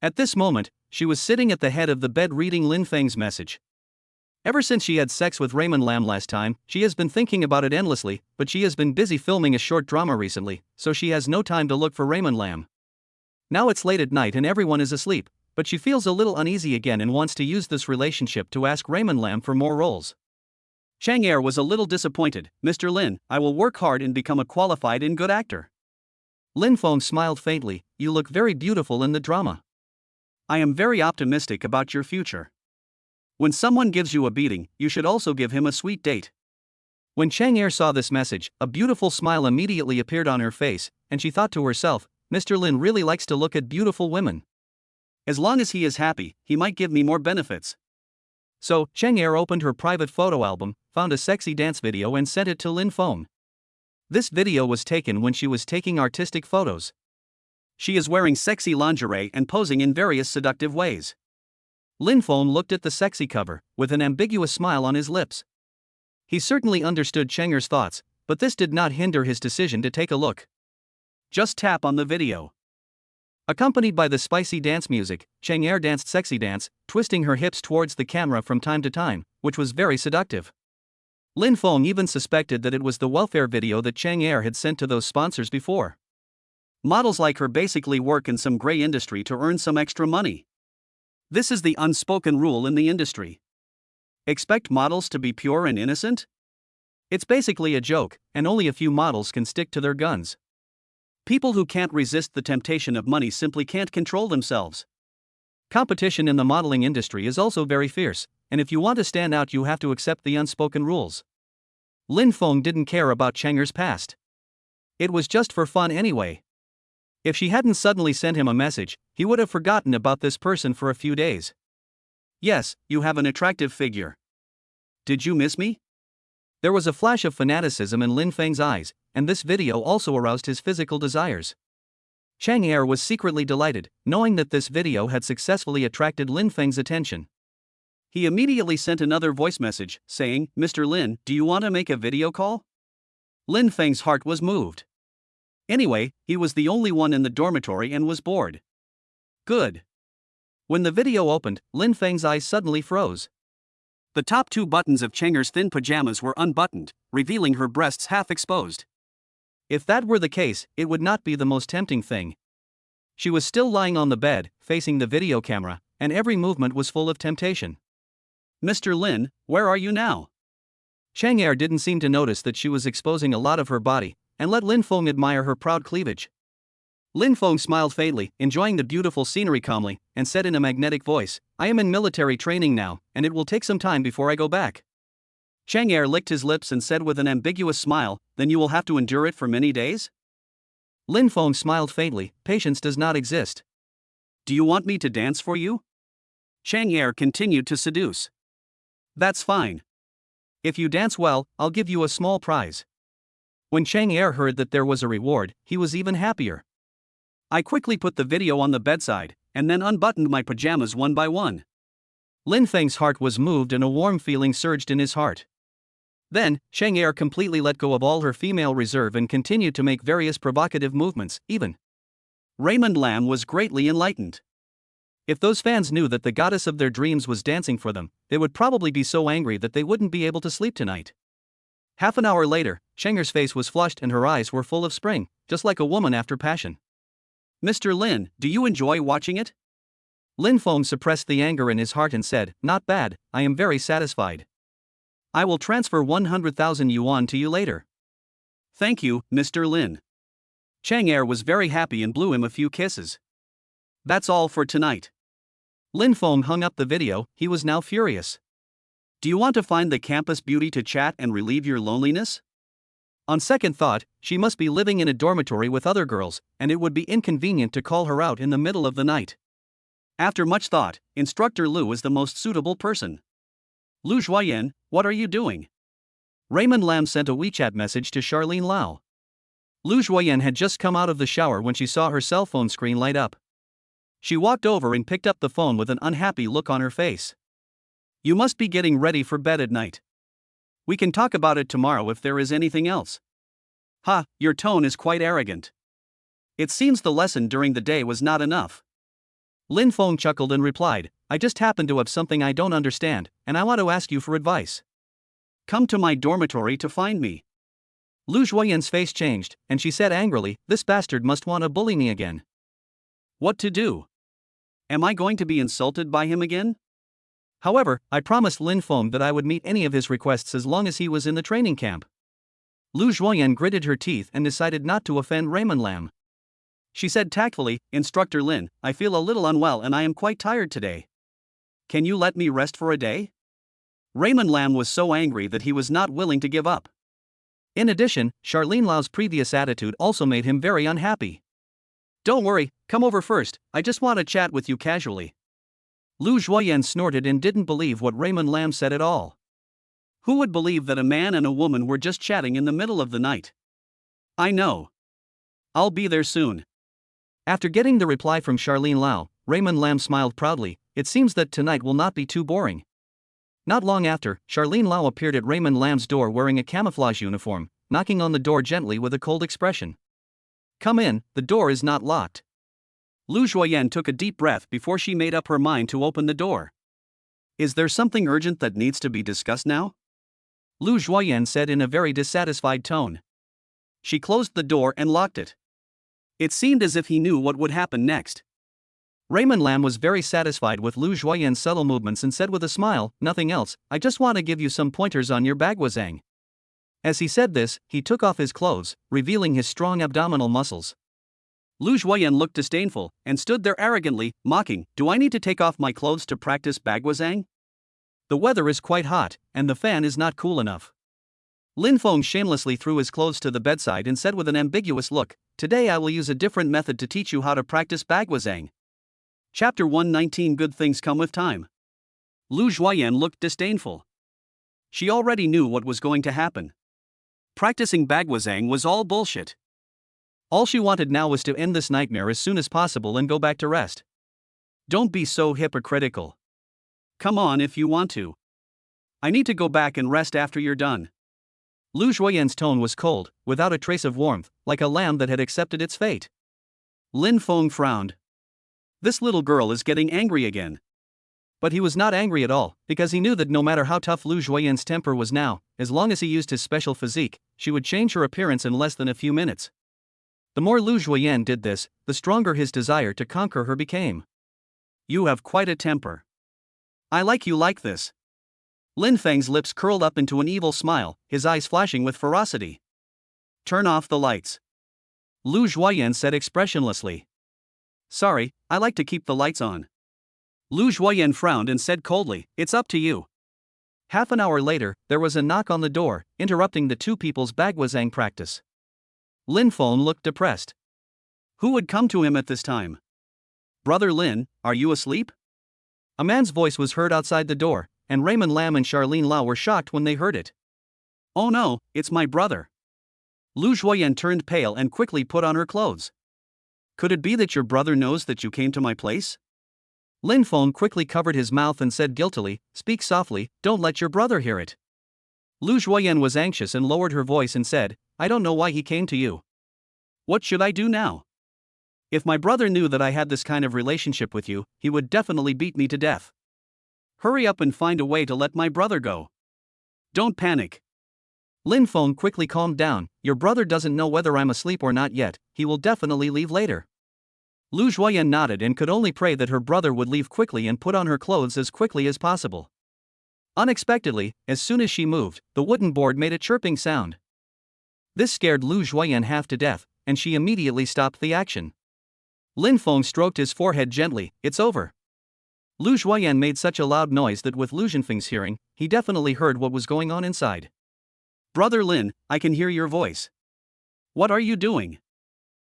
At this moment, she was sitting at the head of the bed reading Lin Feng's message. Ever since she had sex with Raymond Lam last time, she has been thinking about it endlessly, but she has been busy filming a short drama recently, so she has no time to look for Raymond Lam. Now it's late at night and everyone is asleep, but she feels a little uneasy again and wants to use this relationship to ask Raymond Lam for more roles. Chang Er was a little disappointed. Mr. Lin, I will work hard and become a qualified and good actor. Lin Fong smiled faintly. You look very beautiful in the drama. I am very optimistic about your future. When someone gives you a beating, you should also give him a sweet date. When Chang Er saw this message, a beautiful smile immediately appeared on her face, and she thought to herself, Mr. Lin really likes to look at beautiful women. As long as he is happy, he might give me more benefits. So, Chang Er opened her private photo album, found a sexy dance video and sent it to Lin Fong. This video was taken when she was taking artistic photos. She is wearing sexy lingerie and posing in various seductive ways. Lin Fong looked at the sexy cover, with an ambiguous smile on his lips. He certainly understood Chang Er's thoughts, but this did not hinder his decision to take a look. Just tap on the video. Accompanied by the spicy dance music, Chang Er danced sexy dance, twisting her hips towards the camera from time to time, which was very seductive. Lin Fong even suspected that it was the welfare video that Chang Er had sent to those sponsors before. Models like her basically work in some gray industry to earn some extra money. This is the unspoken rule in the industry. Expect models to be pure and innocent? It's basically a joke, and only a few models can stick to their guns. People who can't resist the temptation of money simply can't control themselves. Competition in the modeling industry is also very fierce, and if you want to stand out, you have to accept the unspoken rules. Lin Fong didn't care about Chang Er's past. It was just for fun anyway. If she hadn't suddenly sent him a message, he would have forgotten about this person for a few days. Yes, you have an attractive figure. Did you miss me? There was a flash of fanaticism in Lin Feng's eyes, and this video also aroused his physical desires. Chang Er was secretly delighted, knowing that this video had successfully attracted Lin Feng's attention. He immediately sent another voice message, saying, Mr. Lin, do you want to make a video call? Lin Feng's heart was moved. Anyway, he was the only one in the dormitory and was bored. Good. When the video opened, Lin Feng's eyes suddenly froze. The top two buttons of Chang Er's thin pajamas were unbuttoned, revealing her breasts half exposed. If that were the case, it would not be the most tempting thing. She was still lying on the bed, facing the video camera, and every movement was full of temptation. Mr. Lin, where are you now? Chang Er didn't seem to notice that she was exposing a lot of her body, and let Lin Fong admire her proud cleavage. Lin Fong smiled faintly, enjoying the beautiful scenery calmly, and said in a magnetic voice, I am in military training now, and it will take some time before I go back. Chang Er licked his lips and said with an ambiguous smile, then you will have to endure it for many days? Lin Fong smiled faintly, patience does not exist. Do you want me to dance for you? Chang Er continued to seduce. That's fine. If you dance well, I'll give you a small prize. When Chang Er heard that there was a reward, he was even happier. I quickly put the video on the bedside, and then unbuttoned my pajamas one by one. Lin Feng's heart was moved and a warm feeling surged in his heart. Then, Chang Er completely let go of all her female reserve and continued to make various provocative movements, even. Raymond Lam was greatly enlightened. If those fans knew that the goddess of their dreams was dancing for them, they would probably be so angry that they wouldn't be able to sleep tonight. Half an hour later, Chang Er's face was flushed and her eyes were full of spring, just like a woman after passion. Mr. Lin, do you enjoy watching it? Lin Fong suppressed the anger in his heart and said, not bad, I am very satisfied. I will transfer 100,000 yuan to you later. Thank you, Mr. Lin. Chang Er was very happy and blew him a few kisses. That's all for tonight. Lin Fong hung up the video, he was now furious. Do you want to find the campus beauty to chat and relieve your loneliness? On second thought, she must be living in a dormitory with other girls, and it would be inconvenient to call her out in the middle of the night. After much thought, Instructor Lu was the most suitable person. Lu Zhuoyan, what are you doing? Raymond Lam sent a WeChat message to Charlene Lau. Lu Zhuoyan had just come out of the shower when she saw her cell phone screen light up. She walked over and picked up the phone with an unhappy look on her face. You must be getting ready for bed at night. We can talk about it tomorrow if there is anything else. Ha, your tone is quite arrogant. It seems the lesson during the day was not enough. Lin Fong chuckled and replied, I just happen to have something I don't understand, and I want to ask you for advice. Come to my dormitory to find me. Lu Zhuoyan's face changed, and she said angrily, this bastard must want to bully me again. What to do? Am I going to be insulted by him again? However, I promised Lin Fong that I would meet any of his requests as long as he was in the training camp. Lu Zhuoyan gritted her teeth and decided not to offend Raymond Lam. She said tactfully, Instructor Lin, I feel a little unwell and I am quite tired today. Can you let me rest for a day? Raymond Lam was so angry that he was not willing to give up. In addition, Charlene Lau's previous attitude also made him very unhappy. Don't worry, come over first, I just want to chat with you casually. Lu Zhuoyan snorted and didn't believe what Raymond Lam said at all. Who would believe that a man and a woman were just chatting in the middle of the night? I know. I'll be there soon. After getting the reply from Charlene Lau, Raymond Lam smiled proudly. It seems that tonight will not be too boring. Not long after, Charlene Lau appeared at Raymond Lam's door wearing a camouflage uniform, knocking on the door gently with a cold expression. Come in, the door is not locked. Lu Zhuoyan took a deep breath before she made up her mind to open the door. Is there something urgent that needs to be discussed now? Lu Zhuoyan said in a very dissatisfied tone. She closed the door and locked it. It seemed as if he knew what would happen next. Raymond Lam was very satisfied with Lu Zhuoyan's subtle movements and said with a smile, nothing else, I just want to give you some pointers on your bagwazang. As he said this, he took off his clothes, revealing his strong abdominal muscles. Lu Zhuoyan looked disdainful, and stood there arrogantly, mocking, do I need to take off my clothes to practice bagwazang? The weather is quite hot, and the fan is not cool enough. Lin Fong shamelessly threw his clothes to the bedside and said with an ambiguous look, today I will use a different method to teach you how to practice bagwazang. Chapter 119 Good things come with time. Lu Zhuoyan looked disdainful. She already knew what was going to happen. Practicing bagwazang was all bullshit. All she wanted now was to end this nightmare as soon as possible and go back to rest. Don't be so hypocritical. Come on if you want to. I need to go back and rest after you're done. Lu Zhuoyan's tone was cold, without a trace of warmth, like a lamb that had accepted its fate. Lin Fong frowned. This little girl is getting angry again. But he was not angry at all, because he knew that no matter how tough Lu Zhuoyan's temper was now, as long as he used his special physique, she would change her appearance in less than a few minutes. The more Lu Zhuoyan did this, the stronger his desire to conquer her became. You have quite a temper. I like you like this. Lin Feng's lips curled up into an evil smile, his eyes flashing with ferocity. Turn off the lights. Lu Zhuoyan said expressionlessly. Sorry, I like to keep the lights on. Lu Zhuoyan frowned and said coldly, it's up to you. Half an hour later, there was a knock on the door, interrupting the two people's bagwazang practice. Lin Fong looked depressed. Who would come to him at this time? Brother Lin, are you asleep? A man's voice was heard outside the door, and Raymond Lam and Charlene Lau were shocked when they heard it. Oh no, it's my brother. Lu Zhuoyan turned pale and quickly put on her clothes. Could it be that your brother knows that you came to my place? Lin Fong quickly covered his mouth and said guiltily, speak softly, don't let your brother hear it. Lu Zhuoyan was anxious and lowered her voice and said, I don't know why he came to you. What should I do now? If my brother knew that I had this kind of relationship with you, he would definitely beat me to death. Hurry up and find a way to let my brother go. Don't panic. Lin Fong quickly calmed down, your brother doesn't know whether I'm asleep or not yet, he will definitely leave later. Lu Zhuoyan nodded and could only pray that her brother would leave quickly and put on her clothes as quickly as possible. Unexpectedly, as soon as she moved, the wooden board made a chirping sound. This scared Lu Zhuoyan half to death, and she immediately stopped the action. Lin Fong stroked his forehead gently, it's over. Lu Zhuoyan made such a loud noise that with Lu Zhenfeng's hearing, he definitely heard what was going on inside. Brother Lin, I can hear your voice. What are you doing?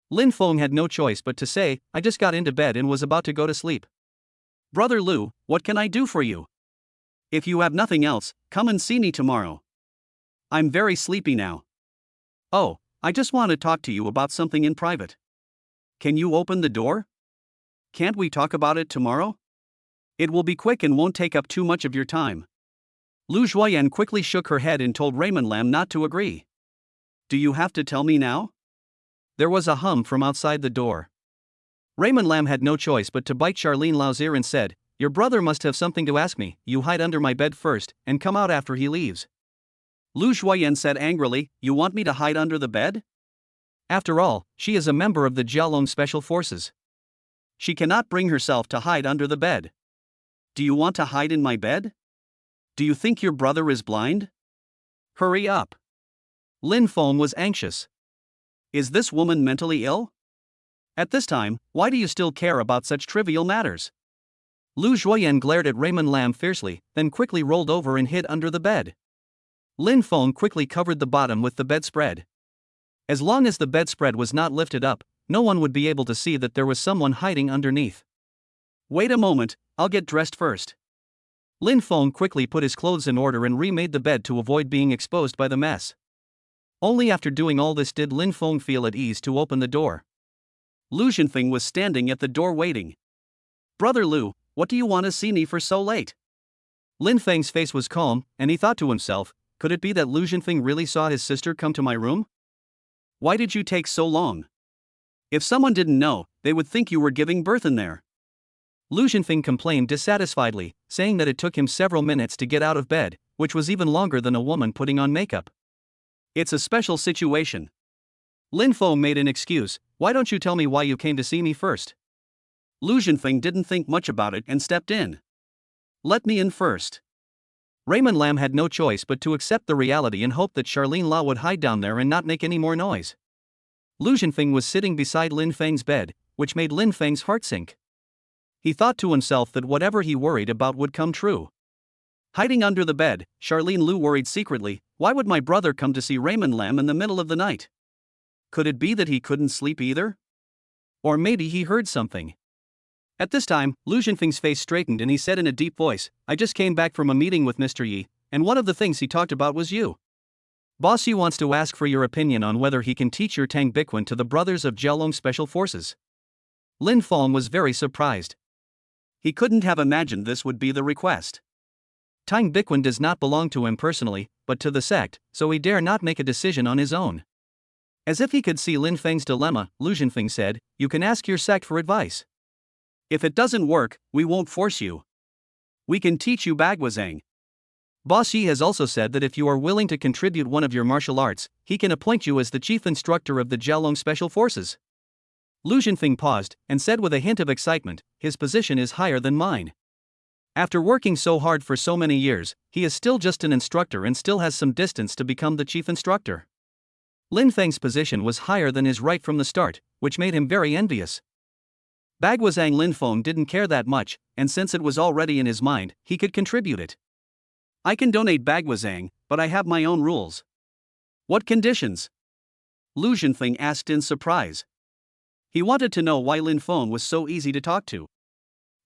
Lin Fong had no choice but to say, I just got into bed and was about to go to sleep. Brother Lu, what can I do for you? If you have nothing else, come and see me tomorrow. I'm very sleepy now. Oh, I just want to talk to you about something in private. Can you open the door? Can't we talk about it tomorrow? It will be quick and won't take up too much of your time. Lu Zhuoyan quickly shook her head and told Raymond Lam not to agree. Do you have to tell me now? There was a hum from outside the door. Raymond Lam had no choice but to bite Charlene Lau's ear and said, your brother must have something to ask me, you hide under my bed first, and come out after he leaves. Lu Zhuoyan said angrily, you want me to hide under the bed? After all, she is a member of the Jiaolong Special Forces. She cannot bring herself to hide under the bed. Do you want to hide in my bed? Do you think your brother is blind? Hurry up. Lin Fong was anxious. Is this woman mentally ill? At this time, why do you still care about such trivial matters? Lu Zhuoyan glared at Raymond Lam fiercely, then quickly rolled over and hid under the bed. Lin Fong quickly covered the bottom with the bedspread. As long as the bedspread was not lifted up, no one would be able to see that there was someone hiding underneath. Wait a moment, I'll get dressed first. Lin Fong quickly put his clothes in order and remade the bed to avoid being exposed by the mess. Only after doing all this did Lin Fong feel at ease to open the door. Lu Zhenfeng was standing at the door waiting. Brother Lu, what do you want to see me for so late? Lin Feng's face was calm, and he thought to himself, could it be that Lu Zhenfeng really saw his sister come to my room? Why did you take so long? If someone didn't know, they would think you were giving birth in there. Lu Zhenfeng complained dissatisfiedly, saying that it took him several minutes to get out of bed, which was even longer than a woman putting on makeup. It's a special situation. Lin Fong made an excuse, why don't you tell me why you came to see me first? Lu Zhenfeng didn't think much about it and stepped in. Let me in first. Raymond Lam had no choice but to accept the reality and hope that Charlene Lau would hide down there and not make any more noise. Lu Zhenfeng was sitting beside Lin Feng's bed, which made Lin Feng's heart sink. He thought to himself that whatever he worried about would come true. Hiding under the bed, Charlene Lu worried secretly, why would my brother come to see Raymond Lam in the middle of the night? Could it be that he couldn't sleep either? Or maybe he heard something. At this time, Lu Zhenfeng's face straightened and he said in a deep voice, I just came back from a meeting with Mr. Yi, and one of the things he talked about was you. Boss Yi wants to ask for your opinion on whether he can teach your Tang Bikwen to the brothers of Jiaolong Special Forces. Lin Fong was very surprised. He couldn't have imagined this would be the request. Tang Bikwen does not belong to him personally, but to the sect, so he dare not make a decision on his own. As if he could see Lin Feng's dilemma, Lu Zhenfeng said, you can ask your sect for advice. If it doesn't work, we won't force you. We can teach you Bagwazang. Boss Yi has also said that if you are willing to contribute one of your martial arts, he can appoint you as the chief instructor of the Jiaolong Special Forces. Lu Zhenfeng paused, and said with a hint of excitement, his position is higher than mine. After working so hard for so many years, he is still just an instructor and still has some distance to become the chief instructor. Lin Feng's position was higher than his right from the start, which made him very envious. Bagwazang Lin Fong didn't care that much, and since it was already in his mind, he could contribute it. I can donate Bagwazang, but I have my own rules. What conditions? Lu Zhenfeng asked in surprise. He wanted to know why Lin Fong was so easy to talk to.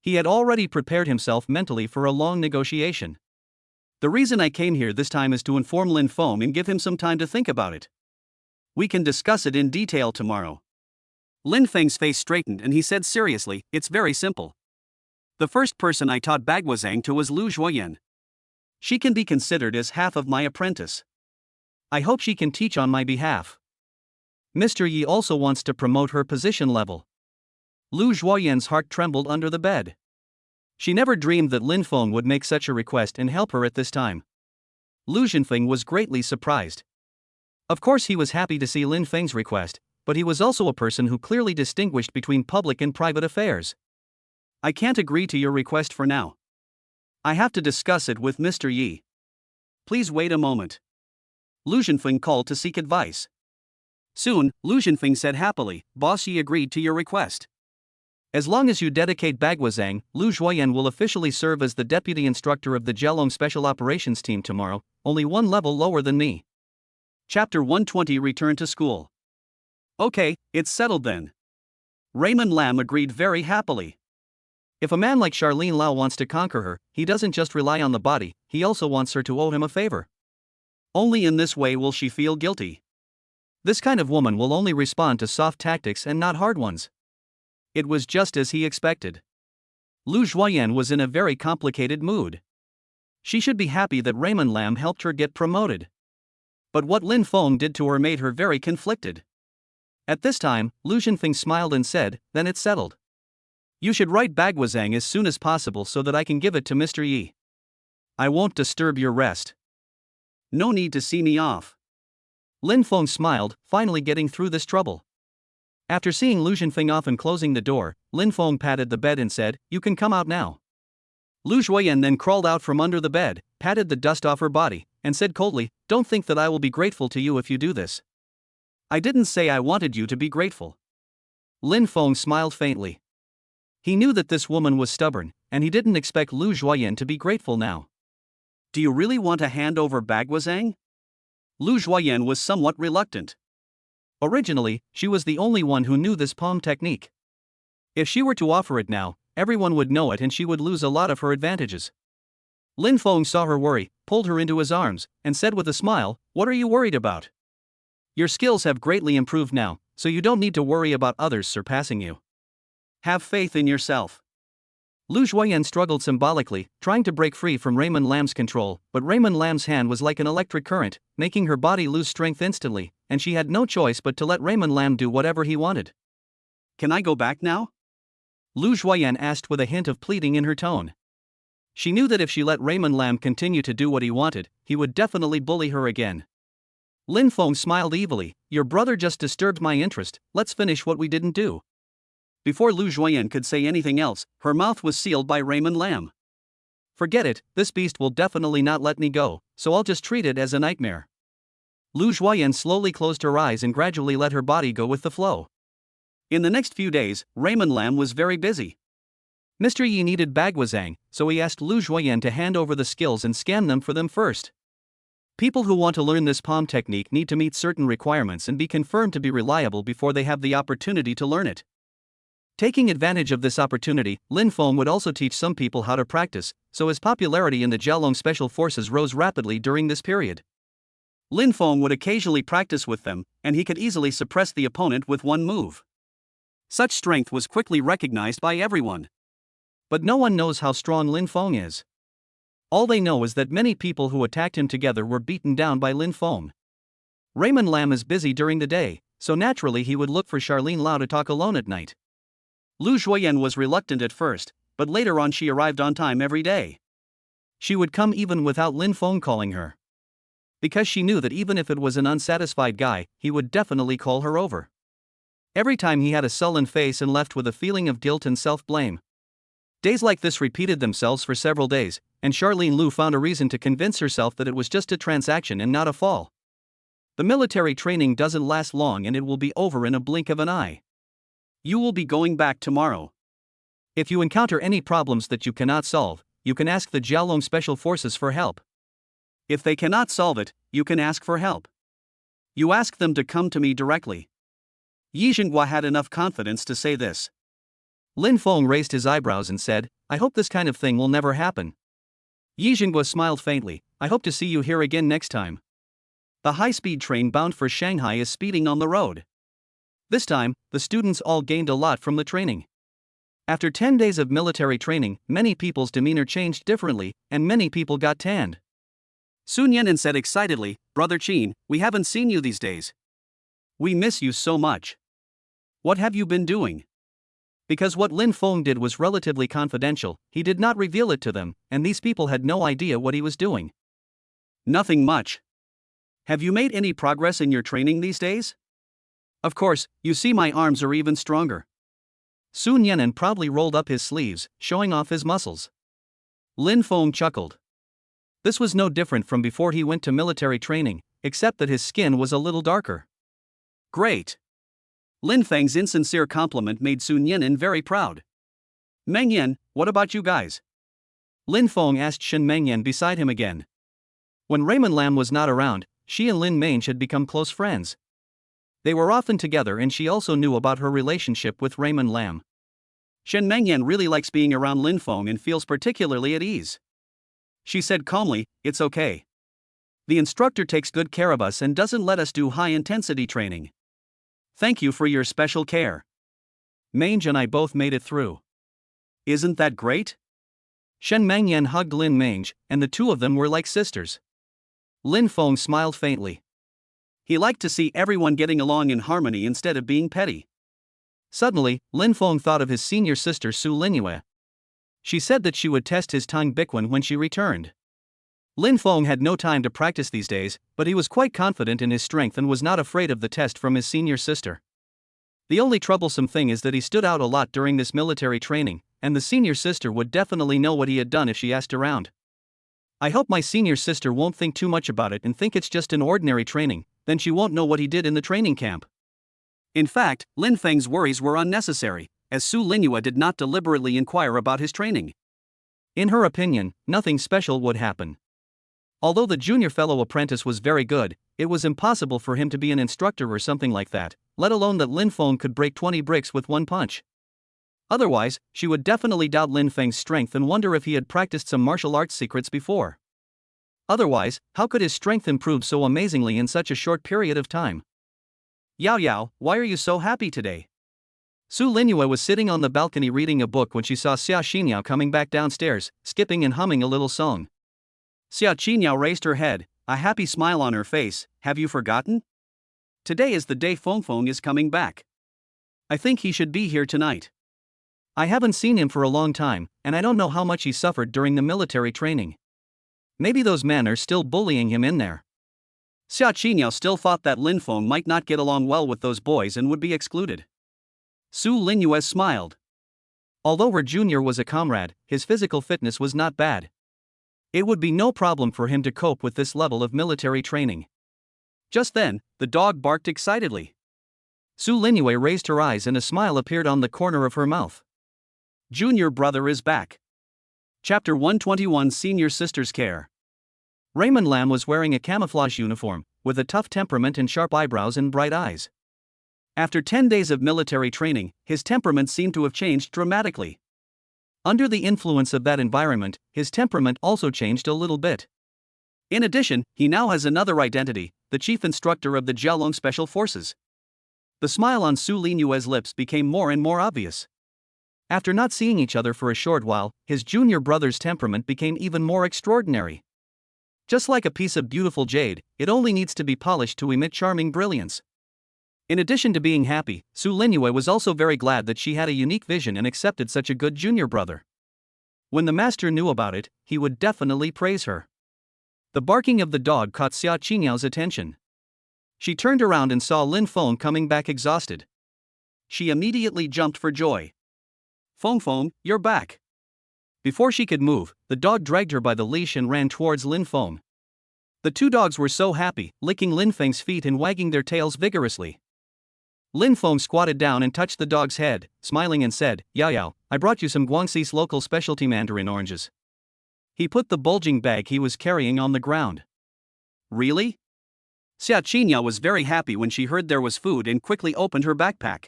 He had already prepared himself mentally for a long negotiation. The reason I came here this time is to inform Lin Fong and give him some time to think about it. We can discuss it in detail tomorrow. Lin Feng's face straightened and he said seriously, it's very simple. The first person I taught Bagwazang to was Lu Zhuoyan. She can be considered as half of my apprentice. I hope she can teach on my behalf. Mr. Yi also wants to promote her position level. Lu Zhuoyan's heart trembled under the bed. She never dreamed that Lin Fong would make such a request and help her at this time. Lu Zhenfeng was greatly surprised. Of course he was happy to see Lin Feng's request, but he was also a person who clearly distinguished between public and private affairs. I can't agree to your request for now. I have to discuss it with Mr. Yi. Please wait a moment. Lu Zhenfeng called to seek advice. Soon, Lu Zhenfeng said happily, Boss Yi agreed to your request. As long as you dedicate Bagwazang, Lu Zhuoyan will officially serve as the deputy instructor of the Jiaolong Special Operations Team tomorrow, only one level lower than me. Chapter 120 Return to School. Okay, it's settled then. Raymond Lam agreed very happily. If a man like Charlene Lau wants to conquer her, he doesn't just rely on the body, he also wants her to owe him a favor. Only in this way will she feel guilty. This kind of woman will only respond to soft tactics and not hard ones. It was just as he expected. Lu Zhuoyan was in a very complicated mood. She should be happy that Raymond Lam helped her get promoted. But what Lin Fong did to her made her very conflicted. At this time, Lu Zhenfeng smiled and said, then it's settled. You should write Bagwazang as soon as possible so that I can give it to Mr. Yi. I won't disturb your rest. No need to see me off. Lin Fong smiled, finally getting through this trouble. After seeing Lu Zhenfeng off and closing the door, Lin Fong patted the bed and said, you can come out now. Lu Zhuoyan then crawled out from under the bed, patted the dust off her body, and said coldly, don't think that I will be grateful to you if you do this. I didn't say I wanted you to be grateful. Lin Fong smiled faintly. He knew that this woman was stubborn, and he didn't expect Lu Zhuoyan to be grateful now. Do you really want to hand over Bagwazang? Lu Zhuoyan was somewhat reluctant. Originally, she was the only one who knew this palm technique. If she were to offer it now, everyone would know it and she would lose a lot of her advantages. Lin Fong saw her worry, pulled her into his arms, and said with a smile, "What are you worried about? Your skills have greatly improved now, so you don't need to worry about others surpassing you. Have faith in yourself." Lu Zhuoyan struggled symbolically, trying to break free from Raymond Lam's control, but Raymond Lam's hand was like an electric current, making her body lose strength instantly, and she had no choice but to let Raymond Lam do whatever he wanted. Can I go back now? Lu Zhuoyan asked with a hint of pleading in her tone. She knew that if she let Raymond Lam continue to do what he wanted, he would definitely bully her again. Lin Fong smiled evilly. "Your brother just disturbed my interest, let's finish what we didn't do." Before Lu Zhuoyan could say anything else, her mouth was sealed by Raymond Lam. "Forget it, this beast will definitely not let me go, so I'll just treat it as a nightmare." Lu Zhuoyan slowly closed her eyes and gradually let her body go with the flow. In the next few days, Raymond Lam was very busy. Mr. Yi needed Bagwazang, so he asked Lu Zhuoyan to hand over the skills and scan them for them first. People who want to learn this palm technique need to meet certain requirements and be confirmed to be reliable before they have the opportunity to learn it. Taking advantage of this opportunity, Lin Fong would also teach some people how to practice, so his popularity in the Jialong Special Forces rose rapidly during this period. Lin Fong would occasionally practice with them, and he could easily suppress the opponent with one move. Such strength was quickly recognized by everyone. But no one knows how strong Lin Fong is. All they know is that many people who attacked him together were beaten down by Lin Fong. Raymond Lam is busy during the day, so naturally he would look for Charlene Lau to talk alone at night. Lu Zhuoyan was reluctant at first, but later on she arrived on time every day. She would come even without Lin Fong calling her. Because she knew that even if it was an unsatisfied guy, he would definitely call her over. Every time he had a sullen face and left with a feeling of guilt and self-blame. Days like this repeated themselves for several days, and Charlene Lu found a reason to convince herself that it was just a transaction and not a fall. The military training doesn't last long and it will be over in a blink of an eye. You will be going back tomorrow. If you encounter any problems that you cannot solve, you can ask the Jialong Special Forces for help. If they cannot solve it, you can ask for help. You ask them to come to me directly. Yi Zhenghua had enough confidence to say this. Lin Fong raised his eyebrows and said, "I hope this kind of thing will never happen." Yi Zhenghua smiled faintly. "I hope to see you here again next time." The high-speed train bound for Shanghai is speeding on the road. This time, the students all gained a lot from the training. After 10 days of military training, many people's demeanor changed differently, and many people got tanned. Sun Yan'an said excitedly, "Brother Qin, we haven't seen you these days. We miss you so much. What have you been doing?" Because what Lin Fong did was relatively confidential, he did not reveal it to them, and these people had no idea what he was doing. "Nothing much. Have you made any progress in your training these days?" "Of course, you see my arms are even stronger." Sun Yan'an proudly rolled up his sleeves, showing off his muscles. Lin Fong chuckled. This was no different from before he went to military training, except that his skin was a little darker. "Great." Lin Feng's insincere compliment made Sun Yan'an very proud. "Meng Yan, what about you guys?" Lin Fong asked Shen Mengyan beside him again. When Raymond Lam was not around, she and Lin Mange had become close friends. They were often together and she also knew about her relationship with Raymond Lam. Shen Mengyan really likes being around Lin Fong and feels particularly at ease. She said calmly, "It's okay. The instructor takes good care of us and doesn't let us do high-intensity training. Thank you for your special care. Mange and I both made it through." "Isn't that great?" Shen Mengyan hugged Lin Mange, and the two of them were like sisters. Lin Fong smiled faintly. He liked to see everyone getting along in harmony instead of being petty. Suddenly, Lin Fong thought of his senior sister Su Linua. She said that she would test his Tang Bikwen when she returned. Lin Fong had no time to practice these days, but he was quite confident in his strength and was not afraid of the test from his senior sister. The only troublesome thing is that he stood out a lot during this military training, and the senior sister would definitely know what he had done if she asked around. "I hope my senior sister won't think too much about it and think it's just an ordinary training, then she won't know what he did in the training camp." In fact, Lin Feng's worries were unnecessary, as Su Linua did not deliberately inquire about his training. In her opinion, nothing special would happen. Although the junior fellow apprentice was very good, it was impossible for him to be an instructor or something like that, let alone that Lin Fong could break 20 bricks with one punch. Otherwise, she would definitely doubt Lin Feng's strength and wonder if he had practiced some martial arts secrets before. Otherwise, how could his strength improve so amazingly in such a short period of time? Yao Yao, why are you so happy today? Su Linua was sitting on the balcony reading a book when she saw Xia Xinyao coming back downstairs, skipping and humming a little song. Xia Xinyao raised her head, a happy smile on her face. Have you forgotten? Today is the day Fong Fong is coming back. I think he should be here tonight. I haven't seen him for a long time, and I don't know how much he suffered during the military training. Maybe those men are still bullying him in there. Xia Qinyao still thought that Lin Fong might not get along well with those boys and would be excluded. Su Linua smiled. Although her junior was a comrade, his physical fitness was not bad. It would be no problem for him to cope with this level of military training. Just then, the dog barked excitedly. Su Linua raised her eyes and a smile appeared on the corner of her mouth. Junior brother is back. Chapter 121 Senior Sister's Care. Raymond Lam was wearing a camouflage uniform, with a tough temperament and sharp eyebrows and bright eyes. After 10 days of military training, his temperament seemed to have changed dramatically. Under the influence of that environment, his temperament also changed a little bit. In addition, he now has another identity, the chief instructor of the Jiaolong Special Forces. The smile on Su Linua's lips became more and more obvious. After not seeing each other for a short while, his junior brother's temperament became even more extraordinary. Just like a piece of beautiful jade, it only needs to be polished to emit charming brilliance. In addition to being happy, Su Linua was also very glad that she had a unique vision and accepted such a good junior brother. When the master knew about it, he would definitely praise her. The barking of the dog caught Xia Qinyao's attention. She turned around and saw Lin Fong coming back exhausted. She immediately jumped for joy. Fong Fong, you're back. Before she could move, the dog dragged her by the leash and ran towards Lin Fong. The two dogs were so happy, licking Lin Feng's feet and wagging their tails vigorously. Lin Fong squatted down and touched the dog's head, smiling and said, Yao Yao, I brought you some Guangxi's local specialty mandarin oranges. He put the bulging bag he was carrying on the ground. Really? Xia Qinyao was very happy when she heard there was food and quickly opened her backpack.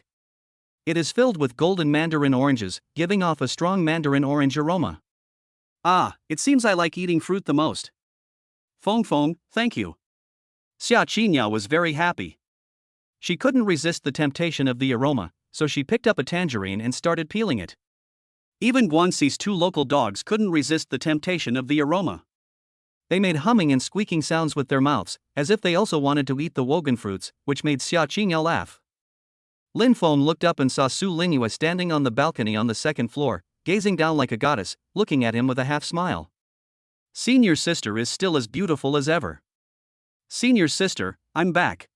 It is filled with golden mandarin oranges, giving off a strong mandarin orange aroma. Ah, it seems I like eating fruit the most. Fong Fong, thank you. Xia Qinyao was very happy. She couldn't resist the temptation of the aroma, so she picked up a tangerine and started peeling it. Even Guangxi's two local dogs couldn't resist the temptation of the aroma. They made humming and squeaking sounds with their mouths, as if they also wanted to eat the wogan fruits, which made Xia Qinyao laugh. Lin Fong looked up and saw Su Linua standing on the balcony on the second floor, gazing down like a goddess, looking at him with a half smile. Senior sister is still as beautiful as ever. Senior sister, I'm back.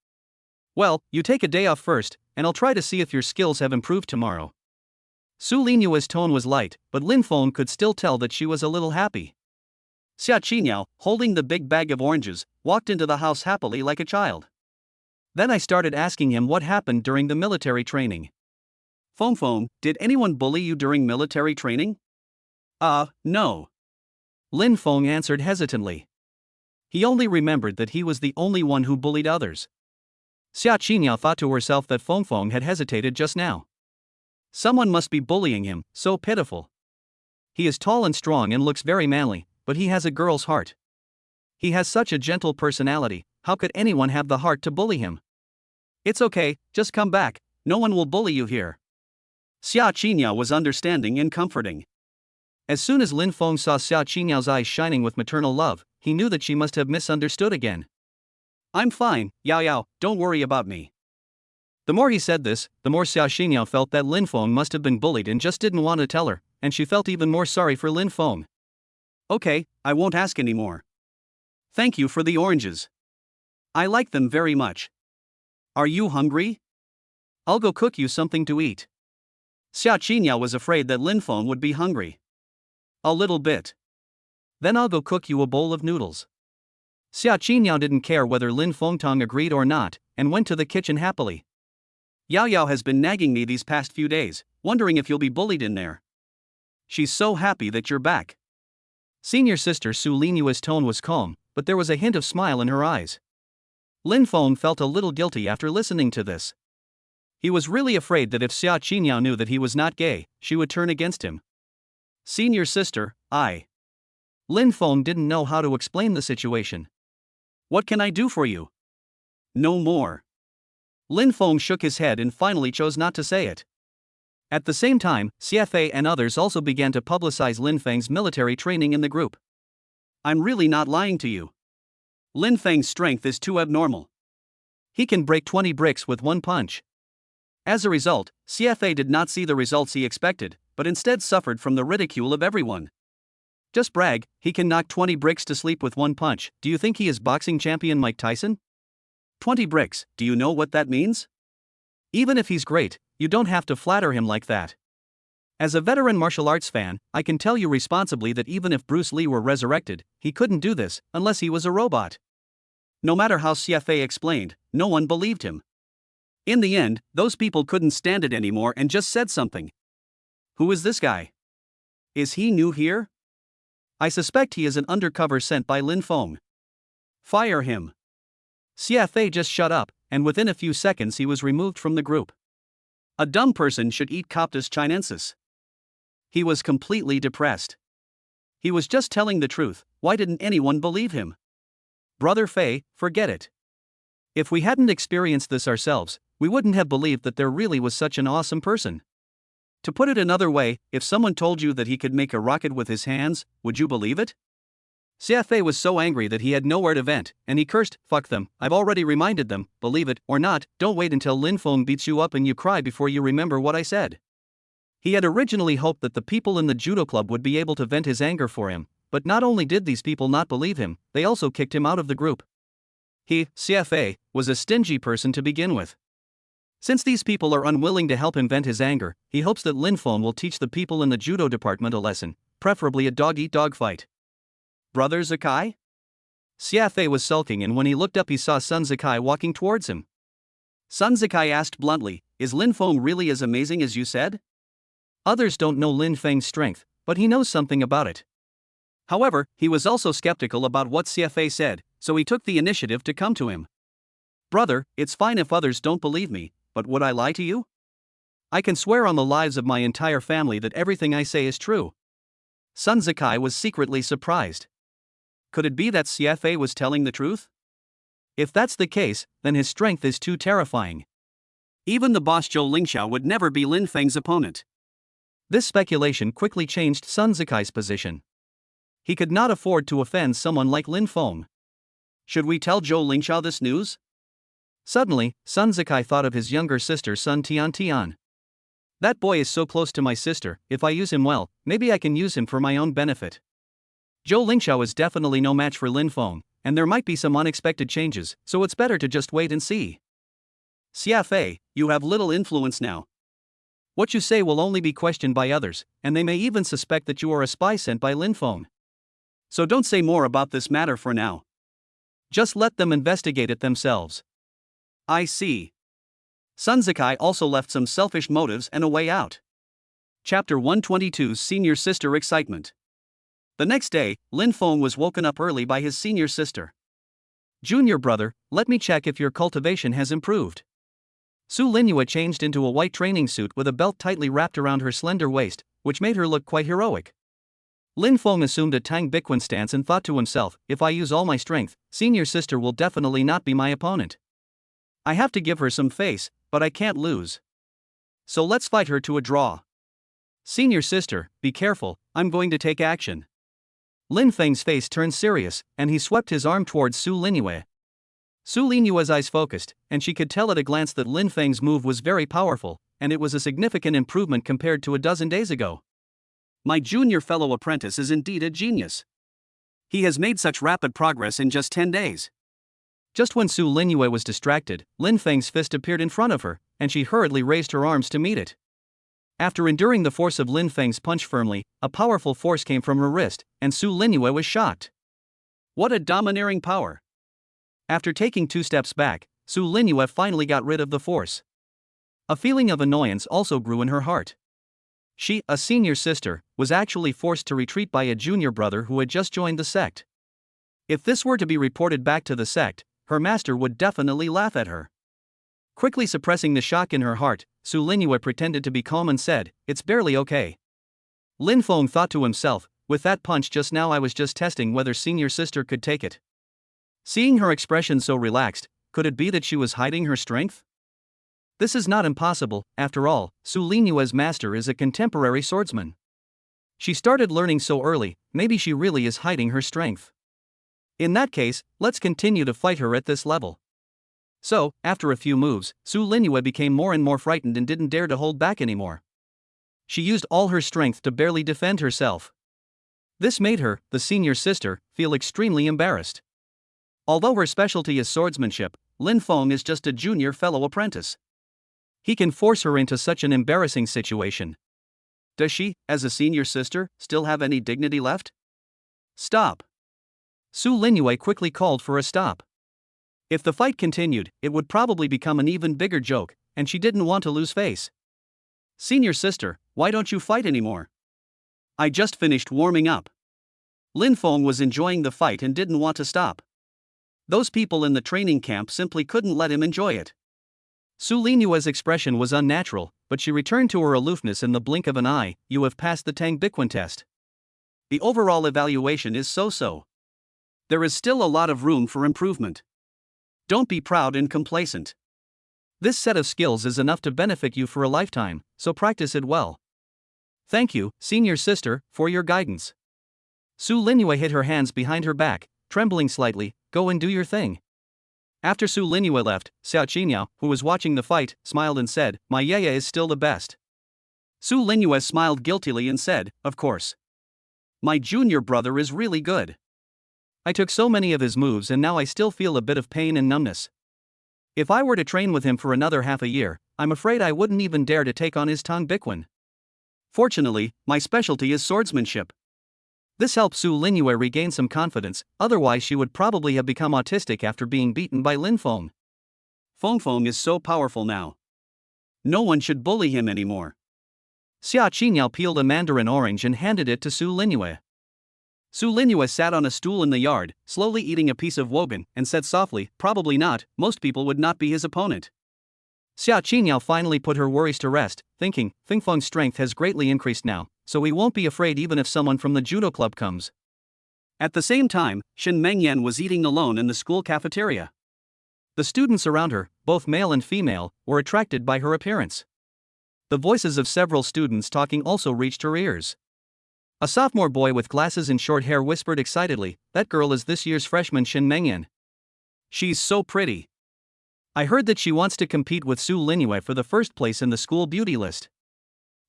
Well, you take a day off first, and I'll try to see if your skills have improved tomorrow. Su Linua's tone was light, but Lin Fong could still tell that she was a little happy. Xia Qinyao, holding the big bag of oranges, walked into the house happily like a child. Then I started asking him what happened during the military training. Fong Fong, did anyone bully you during military training? No. Lin Fong answered hesitantly. He only remembered that he was the only one who bullied others. Xia Qinyao thought to herself that Fong Fong had hesitated just now. Someone must be bullying him, so pitiful. He is tall and strong and looks very manly, but he has a girl's heart. He has such a gentle personality, how could anyone have the heart to bully him? It's okay, just come back, no one will bully you here. Xia Qinyao was understanding and comforting. As soon as Lin Fong saw Xia Qinyao's eyes shining with maternal love, he knew that she must have misunderstood again. I'm fine, Yao Yao, don't worry about me. The more he said this, the more Xia Qinyao felt that Lin Fong must have been bullied and just didn't want to tell her, and she felt even more sorry for Lin Fong. Okay, I won't ask anymore. Thank you for the oranges. I like them very much. Are you hungry? I'll go cook you something to eat. Xia Qinyao was afraid that Lin Fong would be hungry. A little bit. Then I'll go cook you a bowl of noodles. Xia Qinyao didn't care whether Lin Fong agreed or not, and went to the kitchen happily. Yao Yao has been nagging me these past few days, wondering if you'll be bullied in there. She's so happy that you're back. Senior sister Su Linua's tone was calm, but there was a hint of smile in her eyes. Lin Fong felt a little guilty after listening to this. He was really afraid that if Xia Qingyao knew that he was not gay, she would turn against him. Senior sister, Lin Fong didn't know how to explain the situation. What can I do for you? No more. Lin Fong shook his head and finally chose not to say it. At the same time, CFA and others also began to publicize Lin Feng's military training in the group. I'm really not lying to you. Lin Feng's strength is too abnormal. He can break 20 bricks with one punch. As a result, CFA did not see the results he expected, but instead suffered from the ridicule of everyone. Just brag, he can knock 20 bricks to sleep with one punch. Do you think he is boxing champion Mike Tyson? 20 bricks, do you know what that means? Even if he's great, you don't have to flatter him like that. As a veteran martial arts fan, I can tell you responsibly that even if Bruce Lee were resurrected, he couldn't do this unless he was a robot. No matter how CFA explained, no one believed him. In the end, those people couldn't stand it anymore and just said something. Who is this guy? Is he new here? I suspect he is an undercover sent by Lin Fong. Fire him. CFA just shut up, and within a few seconds he was removed from the group. A dumb person should eat Coptus chinensis. He was completely depressed. He was just telling the truth, why didn't anyone believe him? Brother Fei, forget it. If we hadn't experienced this ourselves, we wouldn't have believed that there really was such an awesome person. To put it another way, if someone told you that he could make a rocket with his hands, would you believe it? CFA was so angry that he had nowhere to vent, and he cursed, fuck them, I've already reminded them, believe it or not, don't wait until Lin Fong beats you up and you cry before you remember what I said. He had originally hoped that the people in the judo club would be able to vent his anger for him, but not only did these people not believe him, they also kicked him out of the group. He, CFA, was a stingy person to begin with. Since these people are unwilling to help him vent his anger, he hopes that Lin Fong will teach the people in the judo department a lesson, preferably a dog-eat-dog fight. Brother Zakai? CFA was sulking, and when he looked up he saw Sun Zakai walking towards him. Sun Zakai asked bluntly, is Lin Fong really as amazing as you said? Others don't know Lin Feng's strength, but he knows something about it. However, he was also skeptical about what CFA said, so he took the initiative to come to him. Brother, it's fine if others don't believe me, but would I lie to you? I can swear on the lives of my entire family that everything I say is true. Sun Zakai was secretly surprised. Could it be that CFA was telling the truth? If that's the case, then his strength is too terrifying. Even the boss Zhou Lingxiao would never be Lin Feng's opponent. This speculation quickly changed Sun Zakai's position. He could not afford to offend someone like Lin Fong. Should we tell Zhou Lingxiao this news? Suddenly, Sun Zakai thought of his younger sister Sun Tian. That boy is so close to my sister, if I use him well, maybe I can use him for my own benefit. Zhou Lingxiao is definitely no match for Lin Fong, and there might be some unexpected changes, so it's better to just wait and see. CFA, you have little influence now. What you say will only be questioned by others, and they may even suspect that you are a spy sent by Lin Fong. So don't say more about this matter for now. Just let them investigate it themselves. I see. Sun Zakai also left some selfish motives and a way out. Chapter 122 Senior Sister Excitement. The next day, Lin Fong was woken up early by his senior sister. Junior brother, let me check if your cultivation has improved. Su Linua changed into a white training suit with a belt tightly wrapped around her slender waist, which made her look quite heroic. Lin Fong assumed a Tang Bikwen stance and thought to himself, if I use all my strength, senior sister will definitely not be my opponent. I have to give her some face, but I can't lose. So let's fight her to a draw. Senior sister, be careful, I'm going to take action. Lin Feng's face turned serious, and he swept his arm towards Su Linua. Su Linua's eyes focused, and she could tell at a glance that Lin Feng's move was very powerful, and it was a significant improvement compared to a dozen days ago. My junior fellow apprentice is indeed a genius. He has made such rapid progress in just 10 days. Just when Su Linua was distracted, Lin Feng's fist appeared in front of her, and she hurriedly raised her arms to meet it. After enduring the force of Lin Feng's punch firmly, a powerful force came from her wrist, and Su Linua was shocked. What a domineering power! After taking 2 steps back, Su Linua finally got rid of the force. A feeling of annoyance also grew in her heart. She, a senior sister, was actually forced to retreat by a junior brother who had just joined the sect. If this were to be reported back to the sect, her master would definitely laugh at her. Quickly suppressing the shock in her heart, Su Linua pretended to be calm and said, "It's barely okay." Lin Fong thought to himself, "With that punch just now I was just testing whether senior sister could take it." Seeing her expression so relaxed, could it be that she was hiding her strength? This is not impossible, after all, Su Linua's master is a contemporary swordsman. She started learning so early, maybe she really is hiding her strength. In that case, let's continue to fight her at this level. So, after a few moves, Su Linua became more and more frightened and didn't dare to hold back anymore. She used all her strength to barely defend herself. This made her, the senior sister, feel extremely embarrassed. Although her specialty is swordsmanship, Lin Fong is just a junior fellow apprentice. He can force her into such an embarrassing situation. Does she, as a senior sister, still have any dignity left? Stop! Su Linua quickly called for a stop. If the fight continued, it would probably become an even bigger joke, and she didn't want to lose face. "Senior sister, why don't you fight anymore? I just finished warming up." Lin Fong was enjoying the fight and didn't want to stop. Those people in the training camp simply couldn't let him enjoy it. Su Linua's expression was unnatural, but she returned to her aloofness in the blink of an eye. "You have passed the Tang Yaki test. The overall evaluation is so-so. There is still a lot of room for improvement. Don't be proud and complacent. This set of skills is enough to benefit you for a lifetime, so practice it well. Thank you, senior sister, for your guidance." Su Linua hid her hands behind her back, trembling slightly. "Go and do your thing." After Su Linua left, Xiao Qiniao, who was watching the fight, smiled and said, "My yaya is still the best." Su Linua smiled guiltily and said, "Of course. My junior brother is really good. I took so many of his moves and now I still feel a bit of pain and numbness. If I were to train with him for another half a year, I'm afraid I wouldn't even dare to take on his Tang Yaki. Fortunately, my specialty is swordsmanship." This helped Su Linua regain some confidence, otherwise she would probably have become autistic after being beaten by Lin Fong. Fong is so powerful now. No one should bully him anymore." Xiao Qiniao peeled a mandarin orange and handed it to Su Linua. Su Linua sat on a stool in the yard, slowly eating a piece of wogan, and said softly, "Probably not, most people would not be his opponent." Xiao Qiniao finally put her worries to rest, thinking, Fengfeng's strength has greatly increased now, so he won't be afraid even if someone from the judo club comes. At the same time, Shen Mengyan was eating alone in the school cafeteria. The students around her, both male and female, were attracted by her appearance. The voices of several students talking also reached her ears. A sophomore boy with glasses and short hair whispered excitedly, "That girl is this year's freshman Shen Mengyan. She's so pretty. I heard that she wants to compete with Su Linua for the first place in the school beauty list.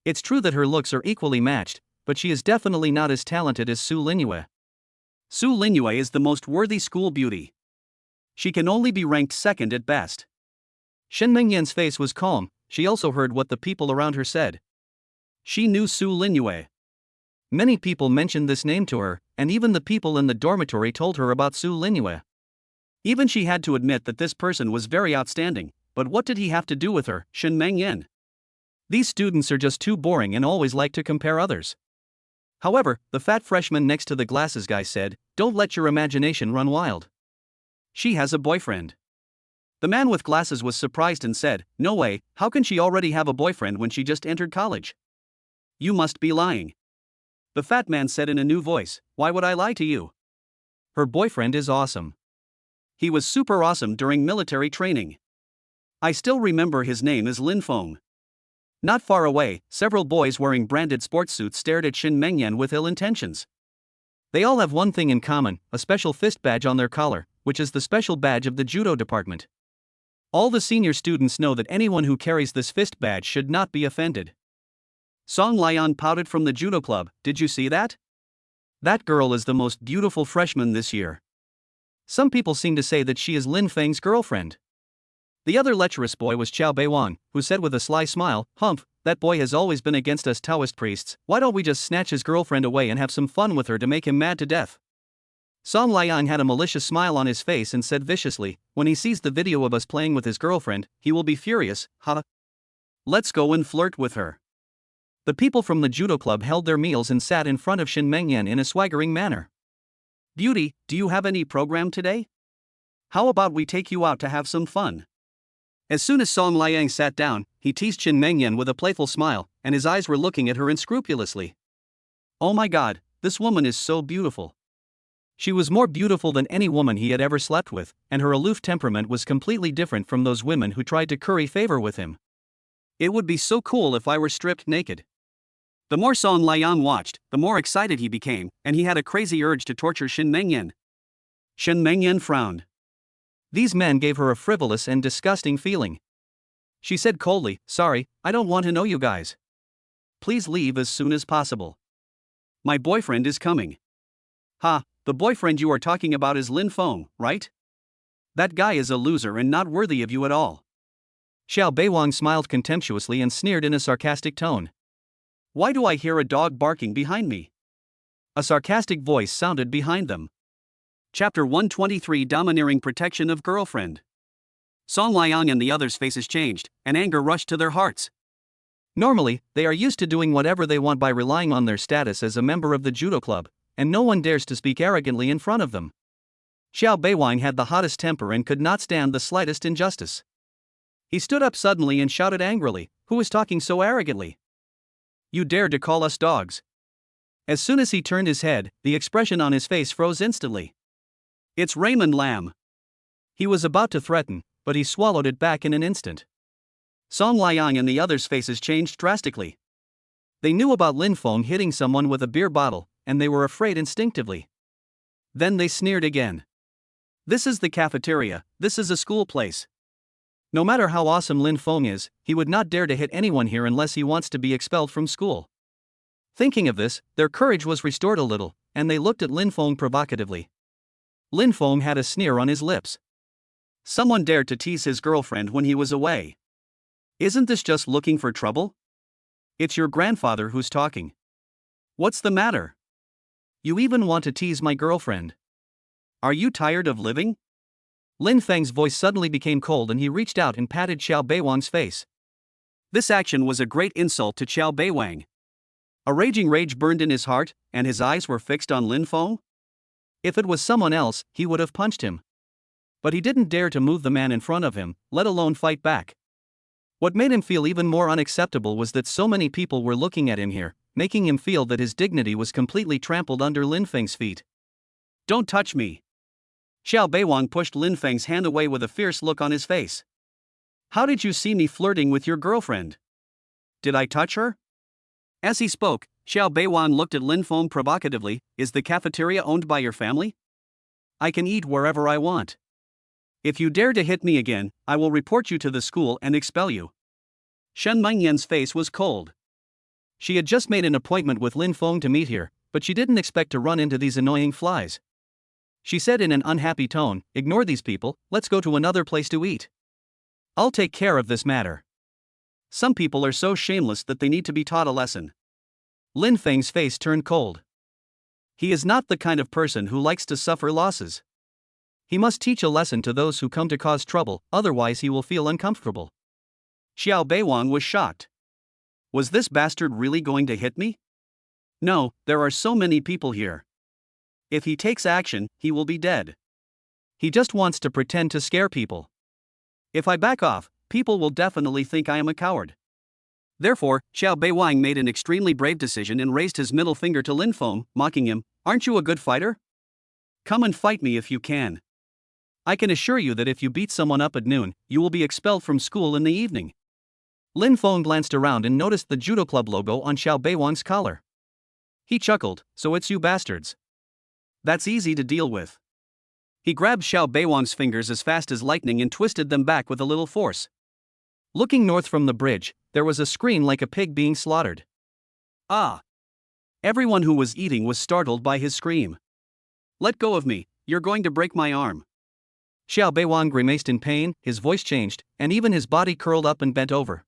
It's true that her looks are equally matched, but she is definitely not as talented as Su Linua. Su Linua is the most worthy school beauty. She can only be ranked second at best." Shen Mengyan's face was calm. She also heard what the people around her said. She knew Su Linua. Many people mentioned this name to her, and even the people in the dormitory told her about Su Linua. Even she had to admit that this person was very outstanding, but what did he have to do with her, Shen Mengyan? These students are just too boring and always like to compare others. However, the fat freshman next to the glasses guy said, "Don't let your imagination run wild. She has a boyfriend." The man with glasses was surprised and said, "No way, how can she already have a boyfriend when she just entered college? You must be lying." The fat man said in a new voice, "Why would I lie to you? Her boyfriend is awesome. He was super awesome during military training. I still remember his name is Lin Fong." Not far away, several boys wearing branded sports suits stared at Shen Mengyan with ill intentions. They all have one thing in common, a special fist badge on their collar, which is the special badge of the judo department. All the senior students know that anyone who carries this fist badge should not be offended. Song Lian pouted from the judo club, "Did you see that? That girl is the most beautiful freshman this year. Some people seem to say that she is Lin Feng's girlfriend." The other lecherous boy was Chao Beiwang, who said with a sly smile, "Humph, that boy has always been against us Taoist priests, why don't we just snatch his girlfriend away and have some fun with her to make him mad to death?" Song Liang had a malicious smile on his face and said viciously, "When he sees the video of us playing with his girlfriend, he will be furious, ha." Let's go and flirt with her. The people from the judo club held their meals and sat in front of Shin Mengyan in a swaggering manner. Beauty, do you have any program today? How about we take you out to have some fun? As soon as Song Liang sat down, he teased Shin Mengyan with a playful smile, and his eyes were looking at her unscrupulously. Oh my god, this woman is so beautiful. She was more beautiful than any woman he had ever slept with, and her aloof temperament was completely different from those women who tried to curry favor with him. It would be so cool if I were stripped naked. The more Song Liang watched, the more excited he became, and he had a crazy urge to torture Shin Mengyan. Shin Mengyan frowned. These men gave her a frivolous and disgusting feeling. She said coldly, "Sorry, I don't want to know you guys. Please leave as soon as possible. My boyfriend is coming." "Ha, the boyfriend you are talking about is Lin Fong, right? That guy is a loser and not worthy of you at all." Xiao Beiwang smiled contemptuously and sneered in a sarcastic tone. "Why do I hear a dog barking behind me?" A sarcastic voice sounded behind them. Chapter 123 Domineering Protection of Girlfriend. Song Liang and the others' faces changed, and anger rushed to their hearts. Normally, they are used to doing whatever they want by relying on their status as a member of the judo club, and no one dares to speak arrogantly in front of them. Xiao Beiwang had the hottest temper and could not stand the slightest injustice. He stood up suddenly and shouted angrily, "Who is talking so arrogantly? You dare to call us dogs?" As soon as he turned his head, the expression on his face froze instantly. "It's Raymond Lam." He was about to threaten, but he swallowed it back in an instant. Song Liang and the others' faces changed drastically. They knew about Lin Fong hitting someone with a beer bottle, and they were afraid instinctively. Then they sneered again. "This is the cafeteria, this is a school place. No matter how awesome Lin Fong is, he would not dare to hit anyone here unless he wants to be expelled from school." Thinking of this, their courage was restored a little, and they looked at Lin Fong provocatively. Lin Fong had a sneer on his lips. Someone dared to tease his girlfriend when he was away. Isn't this just looking for trouble? It's your grandfather who's talking. What's the matter? You even want to tease my girlfriend? Are you tired of living? Lin Feng's voice suddenly became cold and he reached out and patted Xiao Beiwang's face. This action was a great insult to Xiao Beiwang. A raging rage burned in his heart, and his eyes were fixed on Lin Fong. If it was someone else, he would have punched him. But he didn't dare to move the man in front of him, let alone fight back. What made him feel even more unacceptable was that so many people were looking at him here, making him feel that his dignity was completely trampled under Lin Feng's feet. "Don't touch me." Xiao Beiwang pushed Lin Feng's hand away with a fierce look on his face. "How did you see me flirting with your girlfriend? Did I touch her?" As he spoke, Xiao Beiwang looked at Lin Fong provocatively. "Is the cafeteria owned by your family? I can eat wherever I want. If you dare to hit me again, I will report you to the school and expel you." Shen Mengyan's face was cold. She had just made an appointment with Lin Fong to meet here, but she didn't expect to run into these annoying flies. She said in an unhappy tone, "Ignore these people, let's go to another place to eat. I'll take care of this matter." Some people are so shameless that they need to be taught a lesson. Lin Feng's face turned cold. He is not the kind of person who likes to suffer losses. He must teach a lesson to those who come to cause trouble, otherwise he will feel uncomfortable. Xiao Beiwang was shocked. Was this bastard really going to hit me? No, there are so many people here. If he takes action, he will be dead. He just wants to pretend to scare people. If I back off, people will definitely think I am a coward. Therefore, Xiao Beiwang made an extremely brave decision and raised his middle finger to Lin Fong, mocking him. "Aren't you a good fighter? Come and fight me if you can. I can assure you that if you beat someone up at noon, you will be expelled from school in the evening." Lin Fong glanced around and noticed the judo club logo on Xiao Beiwang's collar. He chuckled, "So it's you bastards. That's easy to deal with." He grabbed Xiao Beiwang's fingers as fast as lightning and twisted them back with a little force. Looking north from the bridge, there was a scream like a pig being slaughtered. "Ah!" Everyone who was eating was startled by his scream. "Let go of me, you're going to break my arm." Xiao Beiwang grimaced in pain, his voice changed, and even his body curled up and bent over.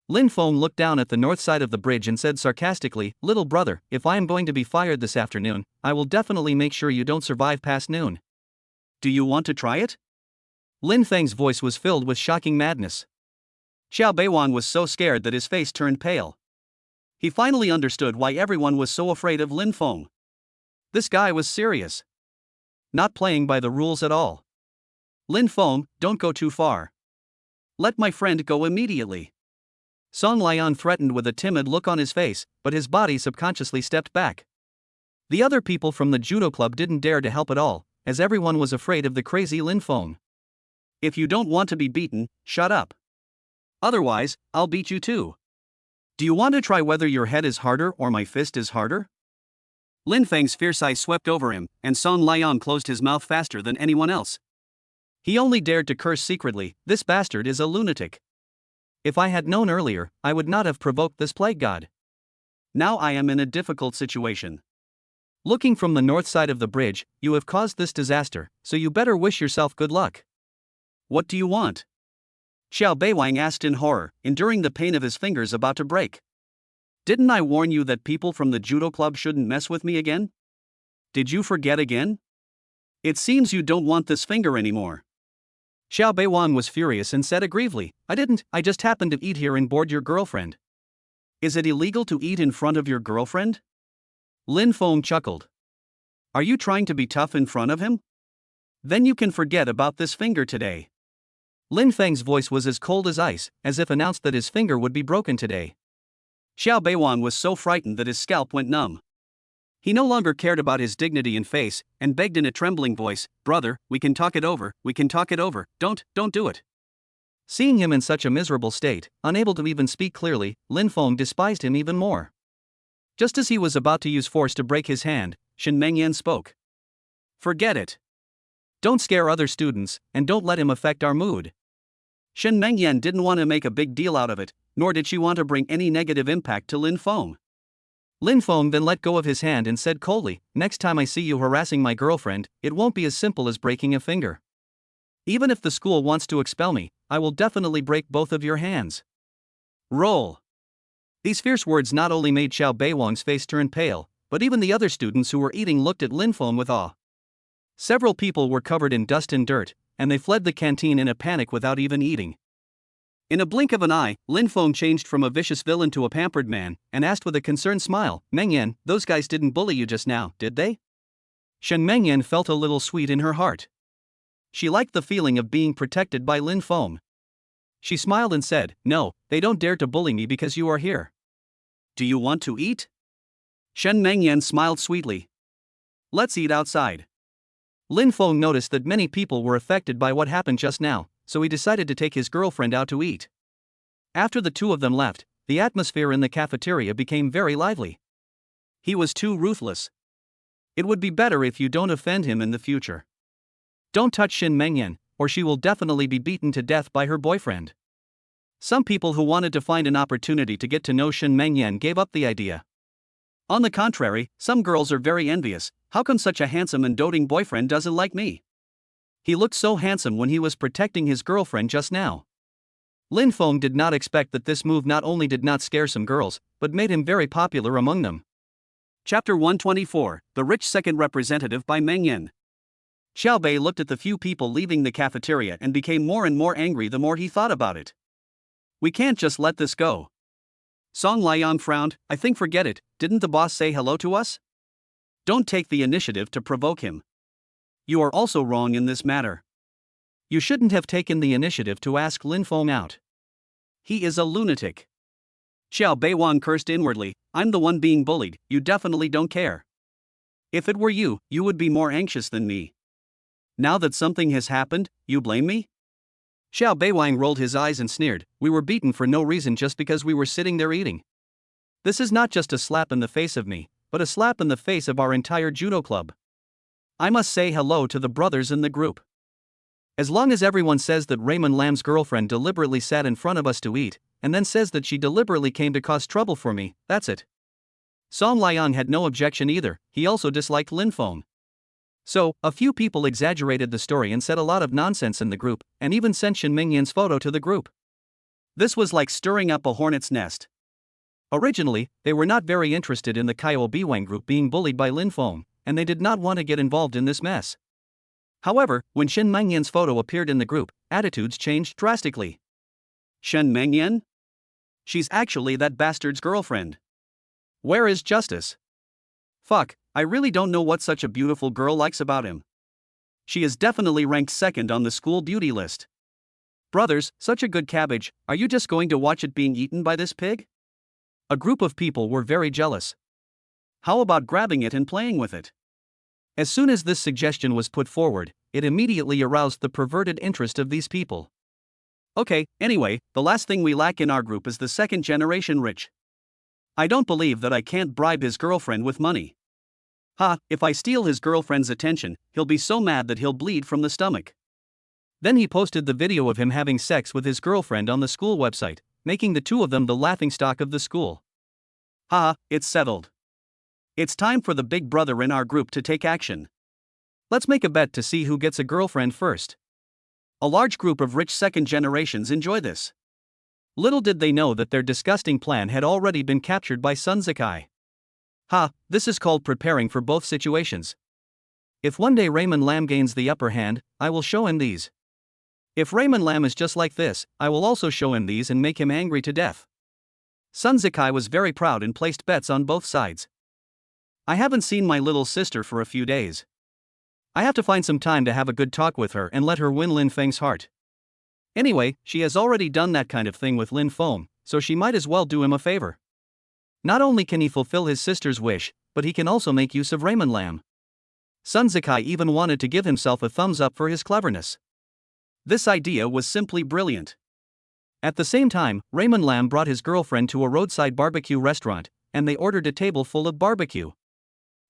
Lin Fong looked down at the north side of the bridge and said sarcastically, "Little brother, if I am going to be fired this afternoon, I will definitely make sure you don't survive past noon. Do you want to try it?" Lin Feng's voice was filled with shocking madness. Xiao Beiwang was so scared that his face turned pale. He finally understood why everyone was so afraid of Lin Fong. This guy was serious. Not playing by the rules at all. Lin Fong, don't go too far. Let my friend go immediately. Song Lian threatened with a timid look on his face, but his body subconsciously stepped back. The other people from the judo club didn't dare to help at all, as everyone was afraid of the crazy Lin Fong. If you don't want to be beaten, shut up. Otherwise, I'll beat you too. Do you want to try whether your head is harder or my fist is harder? Lin Feng's fierce eyes swept over him, and Song Liang closed his mouth faster than anyone else. He only dared to curse secretly, this bastard is a lunatic. If I had known earlier, I would not have provoked this plague god. Now I am in a difficult situation. Looking from the north side of the bridge, you have caused this disaster, so you better wish yourself good luck. What do you want? Xiao Beiwang asked in horror, enduring the pain of his fingers about to break. Didn't I warn you that people from the judo club shouldn't mess with me again? Did you forget again? It seems you don't want this finger anymore. Xiao Beiwang was furious and said aggrievely, I didn't, I just happened to eat here and board your girlfriend. Is it illegal to eat in front of your girlfriend? Lin Fong chuckled. Are you trying to be tough in front of him? Then you can forget about this finger today. Lin Feng's voice was as cold as ice, as if announced that his finger would be broken today. Xiao Beiwang was so frightened that his scalp went numb. He no longer cared about his dignity and face, and begged in a trembling voice, Brother, we can talk it over, don't do it. Seeing him in such a miserable state, unable to even speak clearly, Lin Fong despised him even more. Just as he was about to use force to break his hand, Shen Mengyan spoke. Forget it. Don't scare other students, and don't let him affect our mood. Shen Mengyan didn't want to make a big deal out of it, nor did she want to bring any negative impact to Lin Fong. Lin Fong then let go of his hand and said coldly, Next time I see you harassing my girlfriend, it won't be as simple as breaking a finger. Even if the school wants to expel me, I will definitely break both of your hands. Roll. These fierce words not only made Xiao Beiwang's face turn pale, but even the other students who were eating looked at Lin Fong with awe. Several people were covered in dust and dirt, and they fled the canteen in a panic without even eating. In a blink of an eye, Lin Fong changed from a vicious villain to a pampered man, and asked with a concerned smile, Mengyan, those guys didn't bully you just now, did they? Shen Mengyan felt a little sweet in her heart. She liked the feeling of being protected by Lin Fong. She smiled and said, No, they don't dare to bully me because you are here. Do you want to eat? Shen Mengyan smiled sweetly. Let's eat outside. Lin Fong noticed that many people were affected by what happened just now, so he decided to take his girlfriend out to eat. After the two of them left, the atmosphere in the cafeteria became very lively. He was too ruthless. It would be better if you don't offend him in the future. Don't touch Shen Mengyan, or she will definitely be beaten to death by her boyfriend. Some people who wanted to find an opportunity to get to know Shen Mengyan gave up the idea. On the contrary, some girls are very envious. How come such a handsome and doting boyfriend doesn't like me? He looked so handsome when he was protecting his girlfriend just now. Lin Fong did not expect that this move not only did not scare some girls, but made him very popular among them. Chapter 124, The Rich Second Representative by Mengyan. Xiao Bei looked at the few people leaving the cafeteria and became more and more angry the more he thought about it. We can't just let this go. Song Liang frowned, I think forget it, didn't the boss say hello to us? Don't take the initiative to provoke him. You are also wrong in this matter. You shouldn't have taken the initiative to ask Lin Fong out. He is a lunatic. Xiao Beiwang cursed inwardly, I'm the one being bullied, you definitely don't care. If it were you, you would be more anxious than me. Now that something has happened, you blame me? Xiao Beiwang rolled his eyes and sneered, we were beaten for no reason just because we were sitting there eating. This is not just a slap in the face of me, but a slap in the face of our entire judo club. I must say hello to the brothers in the group. As long as everyone says that Raymond Lam's girlfriend deliberately sat in front of us to eat, and then says that she deliberately came to cause trouble for me, that's it. Song Liang had no objection either, he also disliked Lin Fong. So, a few people exaggerated the story and said a lot of nonsense in the group, and even sent Shen Mengyan's photo to the group. This was like stirring up a hornet's nest. Originally, they were not very interested in the Kaiou Biwang group being bullied by Lin Fong, and they did not want to get involved in this mess. However, when Shen Mengyan's photo appeared in the group, attitudes changed drastically. Shen Mengyan? She's actually that bastard's girlfriend. Where is justice? Fuck, I really don't know what such a beautiful girl likes about him. She is definitely ranked second on the school beauty list. Brothers, such a good cabbage, are you just going to watch it being eaten by this pig? A group of people were very jealous. How about grabbing it and playing with it? As soon as this suggestion was put forward, it immediately aroused the perverted interest of these people. Okay, anyway, the last thing we lack in our group is the second generation rich. I don't believe that I can't bribe his girlfriend with money. Ha, if I steal his girlfriend's attention, he'll be so mad that he'll bleed from the stomach. Then he posted the video of him having sex with his girlfriend on the school website, making the two of them the laughingstock of the school. Haha, it's settled. It's time for the big brother in our group to take action. Let's make a bet to see who gets a girlfriend first. A large group of rich second generations enjoy this. Little did they know that their disgusting plan had already been captured by Sun Zikai. Ha, this is called preparing for both situations. If one day Raymond Lam gains the upper hand, I will show him these. If Raymond Lam is just like this, I will also show him these and make him angry to death. Sun Zikai was very proud and placed bets on both sides. I haven't seen my little sister for a few days. I have to find some time to have a good talk with her and let her win Lin Feng's heart. Anyway, she has already done that kind of thing with Lin Fong, so she might as well do him a favor. Not only can he fulfill his sister's wish, but he can also make use of Raymond Lam. Sun Zikai even wanted to give himself a thumbs up for his cleverness. This idea was simply brilliant. At the same time, Raymond Lam brought his girlfriend to a roadside barbecue restaurant, and they ordered a table full of barbecue.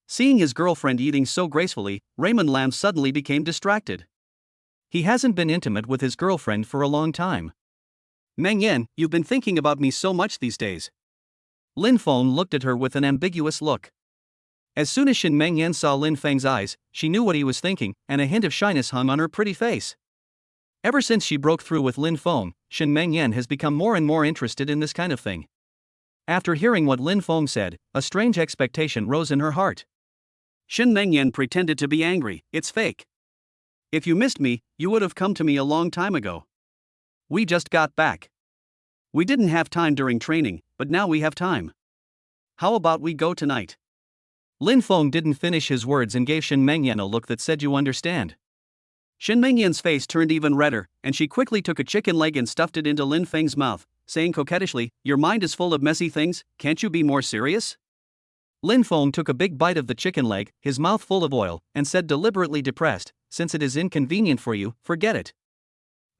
Seeing his girlfriend eating so gracefully, Raymond Lam suddenly became distracted. He hasn't been intimate with his girlfriend for a long time. Meng Yan, you've been thinking about me so much these days. Lin Fong looked at her with an ambiguous look. As soon as Shen Mengyan saw Lin Feng's eyes, she knew what he was thinking, and a hint of shyness hung on her pretty face. Ever since she broke through with Lin Fong, Shen Mengyan has become more and more interested in this kind of thing. After hearing what Lin Fong said, a strange expectation rose in her heart. Shen Mengyan pretended to be angry. It's fake. If you missed me, you would have come to me a long time ago. We just got back. We didn't have time during training, but now we have time. How about we go tonight? Lin Fong didn't finish his words and gave Shen Mengyan a look that said you understand. Shen Mengyan's face turned even redder, and she quickly took a chicken leg and stuffed it into Lin Feng's mouth, saying coquettishly, your mind is full of messy things, can't you be more serious? Lin Fong took a big bite of the chicken leg, his mouth full of oil, and said deliberately depressed, since it is inconvenient for you, forget it.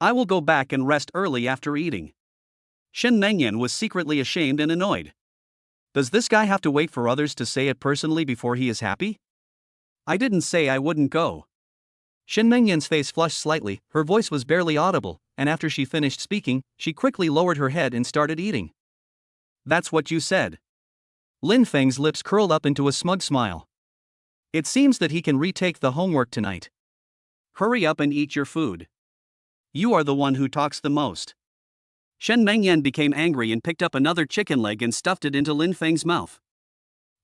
I will go back and rest early after eating. Shen Mengyan was secretly ashamed and annoyed. Does this guy have to wait for others to say it personally before he is happy? I didn't say I wouldn't go. Shen Mengyan's face flushed slightly, her voice was barely audible, and after she finished speaking, she quickly lowered her head and started eating. That's what you said. Lin Feng's lips curled up into a smug smile. It seems that he can retake the homework tonight. Hurry up and eat your food. You are the one who talks the most. Shen Mengyan became angry and picked up another chicken leg and stuffed it into Lin Feng's mouth.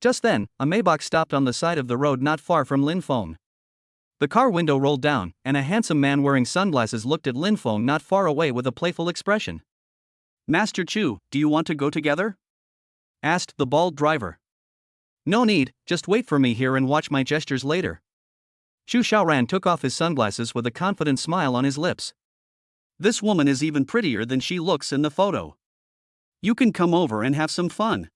Just then, a Maybach stopped on the side of the road not far from Lin Fong. The car window rolled down, and a handsome man wearing sunglasses looked at Lin Fong not far away with a playful expression. Master Chu, do you want to go together? Asked the bald driver. No need, just wait for me here and watch my gestures later. Chu Xiaoran took off his sunglasses with a confident smile on his lips. This woman is even prettier than she looks in the photo. You can come over and have some fun.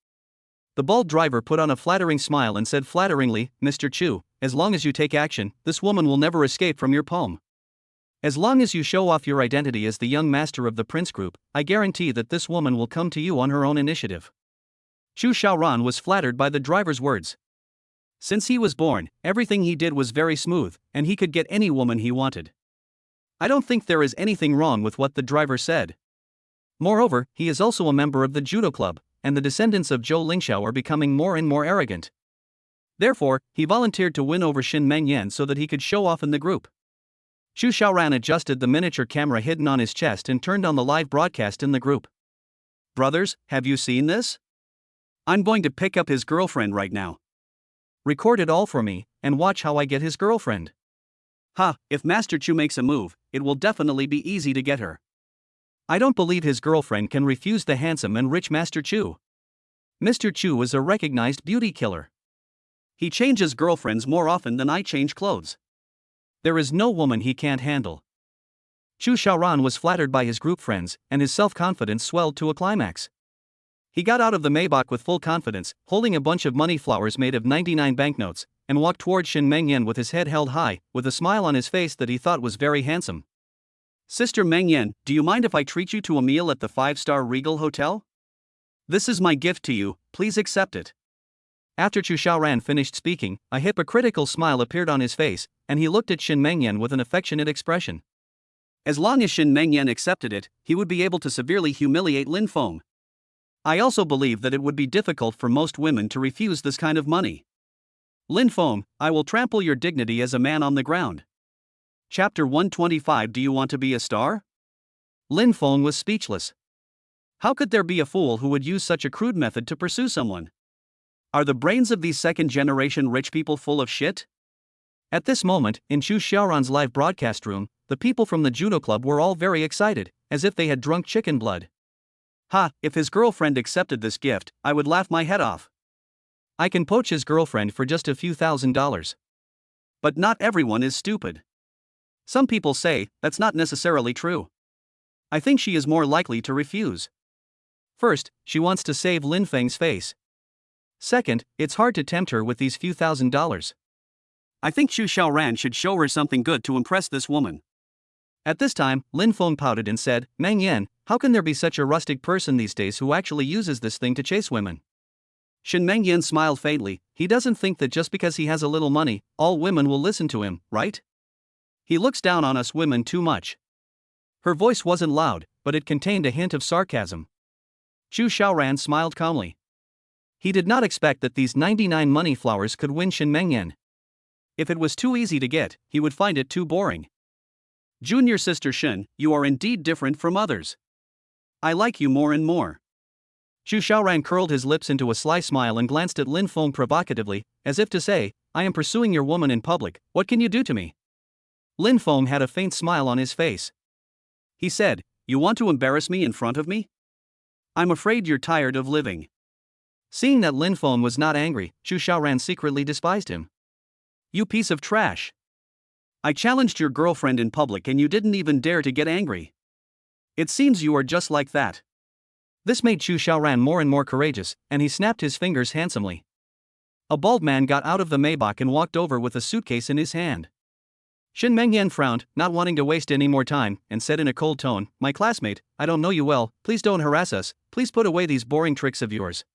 The bald driver put on a flattering smile and said flatteringly, Mr. Chu, as long as you take action, this woman will never escape from your palm. As long as you show off your identity as the young master of the Prince Group, I guarantee that this woman will come to you on her own initiative. Chu Xiaoran was flattered by the driver's words. Since he was born, everything he did was very smooth, and he could get any woman he wanted. I don't think there is anything wrong with what the driver said. Moreover, he is also a member of the judo club, and the descendants of Zhou Lingxiao are becoming more and more arrogant. Therefore, he volunteered to win over Shen Mengyan so that he could show off in the group. Chu Xiaoran adjusted the miniature camera hidden on his chest and turned on the live broadcast in the group. Brothers, have you seen this? I'm going to pick up his girlfriend right now. Record it all for me, and watch how I get his girlfriend. Ha, if Master Chu makes a move, it will definitely be easy to get her. I don't believe his girlfriend can refuse the handsome and rich Master Chu. Mr. Chu is a recognized beauty killer. He changes girlfriends more often than I change clothes. There is no woman he can't handle. Chu Xiaoran was flattered by his group friends, and his self-confidence swelled to a climax. He got out of the Maybach with full confidence, holding a bunch of money flowers made of 99 banknotes, and walked toward Shin Mengyan with his head held high, with a smile on his face that he thought was very handsome. Sister Mengyan, do you mind if I treat you to a meal at the 5-star Regal Hotel? This is my gift to you, please accept it. After Chu Xiaoran finished speaking, a hypocritical smile appeared on his face, and he looked at Shin Mengyan with an affectionate expression. As long as Shin Mengyan accepted it, he would be able to severely humiliate Lin Fong. I also believe that it would be difficult for most women to refuse this kind of money. Lin Fong, I will trample your dignity as a man on the ground. Chapter 125. Do you want to be a star? Lin Fong was speechless. How could there be a fool who would use such a crude method to pursue someone? Are the brains of these second-generation rich people full of shit? At this moment, in Chu Xiaoran's live broadcast room, the people from the judo club were all very excited, as if they had drunk chicken blood. Ha, if his girlfriend accepted this gift, I would laugh my head off. I can poach his girlfriend for just a few $1,000s. But not everyone is stupid. Some people say, that's not necessarily true. I think she is more likely to refuse. First, she wants to save Lin Feng's face. Second, it's hard to tempt her with these few $1,000s. I think Chu Xiaoran should show her something good to impress this woman. At this time, Lin Fong pouted and said, Meng Yan, how can there be such a rustic person these days who actually uses this thing to chase women? Shin Meng Yan smiled faintly. He doesn't think that just because he has a little money, all women will listen to him, right? He looks down on us women too much. Her voice wasn't loud, but it contained a hint of sarcasm. Chu Xiaoran smiled calmly. He did not expect that these 99 money flowers could win Shin Meng Yan. If it was too easy to get, he would find it too boring. Junior sister Shin, you are indeed different from others. I like you more and more. Chu Xiaoran curled his lips into a sly smile and glanced at Lin Fong provocatively, as if to say, I am pursuing your woman in public, what can you do to me? Lin Fong had a faint smile on his face. He said, you want to embarrass me in front of me? I'm afraid you're tired of living. Seeing that Lin Fong was not angry, Chu Xiaoran secretly despised him. You piece of trash. I challenged your girlfriend in public and you didn't even dare to get angry. It seems you are just like that. This made Chu Xiaoran more and more courageous, and he snapped his fingers handsomely. A bald man got out of the Maybach and walked over with a suitcase in his hand. Shin Mengyan frowned, not wanting to waste any more time, and said in a cold tone, my classmate, I don't know you well, please don't harass us, please put away these boring tricks of yours.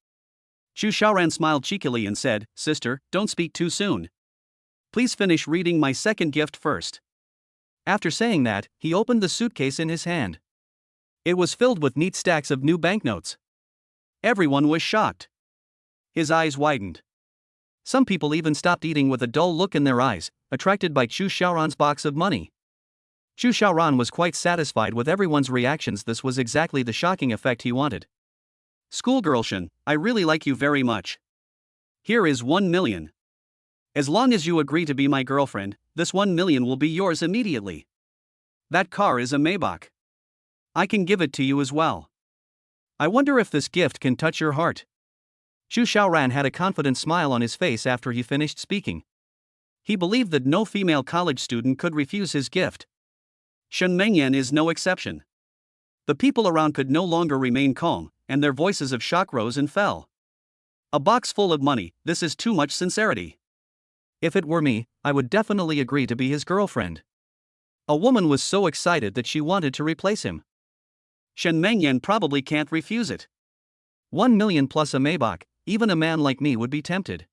Chu Xiaoran smiled cheekily and said, sister, don't speak too soon. Please finish reading my second gift first. After saying that, he opened the suitcase in his hand. It was filled with neat stacks of new banknotes. Everyone was shocked. His eyes widened. Some people even stopped eating with a dull look in their eyes, attracted by Chu Xiaoran's box of money. Chu Xiaoran was quite satisfied with everyone's reactions. This was exactly the shocking effect he wanted. Schoolgirl Shin, I really like you very much. Here is 1 million. As long as you agree to be my girlfriend, this 1 million will be yours immediately. That car is a Maybach. I can give it to you as well. I wonder if this gift can touch your heart. Chu Xiaoran had a confident smile on his face after he finished speaking. He believed that no female college student could refuse his gift. Shen Mengyan is no exception. The people around could no longer remain calm, and their voices of shock rose and fell. A box full of money, this is too much sincerity. If it were me, I would definitely agree to be his girlfriend. A woman was so excited that she wanted to replace him. Shen Mengyan probably can't refuse it. 1 million plus a Maybach, even a man like me would be tempted.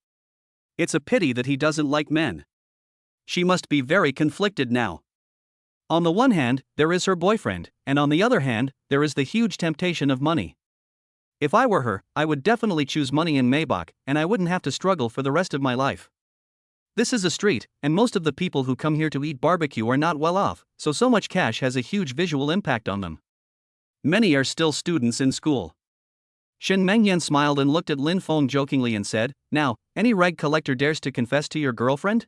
It's a pity that he doesn't like men. She must be very conflicted now. On the one hand, there is her boyfriend, and on the other hand, there is the huge temptation of money. If I were her, I would definitely choose money in Maybach, and I wouldn't have to struggle for the rest of my life. This is a street, and most of the people who come here to eat barbecue are not well off, so much cash has a huge visual impact on them. Many are still students in school. Shen Mengyan smiled and looked at Lin Fong jokingly and said, now, any rag collector dares to confess to your girlfriend?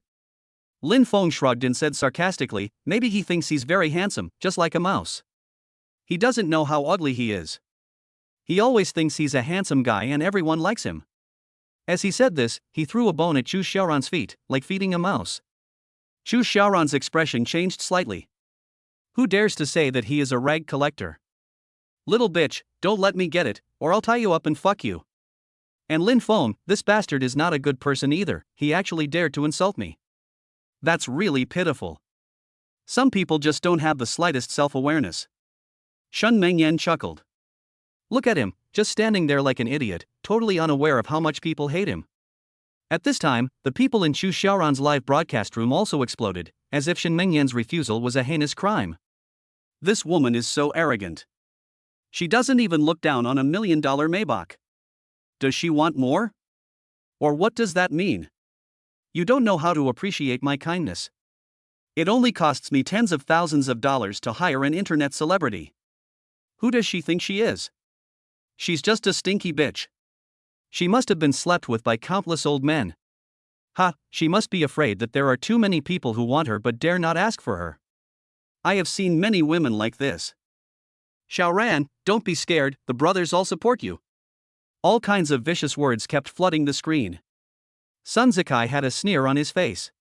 Lin Fong shrugged and said sarcastically, maybe he thinks he's very handsome, just like a mouse. He doesn't know how ugly he is. He always thinks he's a handsome guy and everyone likes him. As he said this, he threw a bone at Chu Xiaoran's feet, like feeding a mouse. Chu Xiaoran's expression changed slightly. Who dares to say that he is a rag collector? Little bitch, don't let me get it, or I'll tie you up and fuck you. And Lin Fong, this bastard is not a good person either, he actually dared to insult me. That's really pitiful. Some people just don't have the slightest self-awareness. Shen Mengyan chuckled. Look at him, just standing there like an idiot, totally unaware of how much people hate him. At this time, the people in Chu Xiaoran's live broadcast room also exploded, as if Shen Mengyan's refusal was a heinous crime. This woman is so arrogant. She doesn't even look down on $1 million Maybach. Does she want more? Or what does that mean? You don't know how to appreciate my kindness. It only costs me tens of thousands of dollars to hire an internet celebrity. Who does she think she is? She's just a stinky bitch. She must have been slept with by countless old men. Ha, she must be afraid that there are too many people who want her but dare not ask for her. I have seen many women like this. Xiaoran, don't be scared, the brothers all support you. All kinds of vicious words kept flooding the screen. Sun Zikai had a sneer on his face.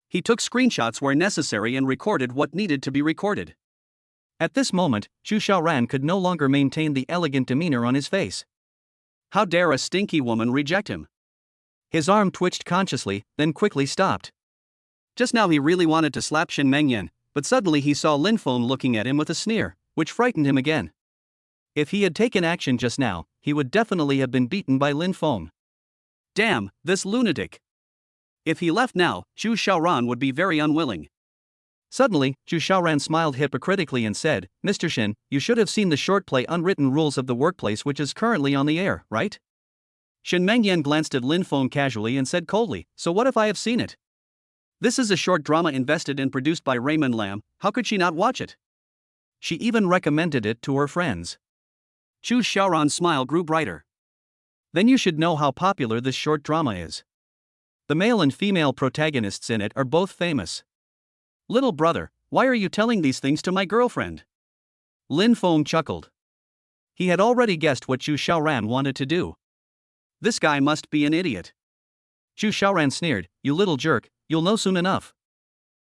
He took screenshots where necessary and recorded what needed to be recorded. At this moment, Chu Xiaoran could no longer maintain the elegant demeanor on his face. How dare a stinky woman reject him? His arm twitched consciously, then quickly stopped. Just now he really wanted to slap Shen Mengyan, but suddenly he saw Lin Fong looking at him with a sneer, which frightened him again. If he had taken action just now, he would definitely have been beaten by Lin Fong. Damn, this lunatic. If he left now, Chu Xiaoran would be very unwilling. Suddenly, Chu Xiaoran smiled hypocritically and said, Mr. Shen, you should have seen the short play unwritten rules of the workplace which is currently on the air, right? Shen Mengyan glanced at Lin Fong casually and said coldly, so what if I have seen it? This is a short drama invested and produced by Raymond Lam, how could she not watch it? She even recommended it to her friends. Chu Xiaoran's smile grew brighter. Then you should know how popular this short drama is. The male and female protagonists in it are both famous. Little brother, why are you telling these things to my girlfriend? Lin Fong chuckled. He had already guessed what Chu Xiaoran wanted to do. This guy must be an idiot. Chu Xiaoran sneered, you little jerk, you'll know soon enough.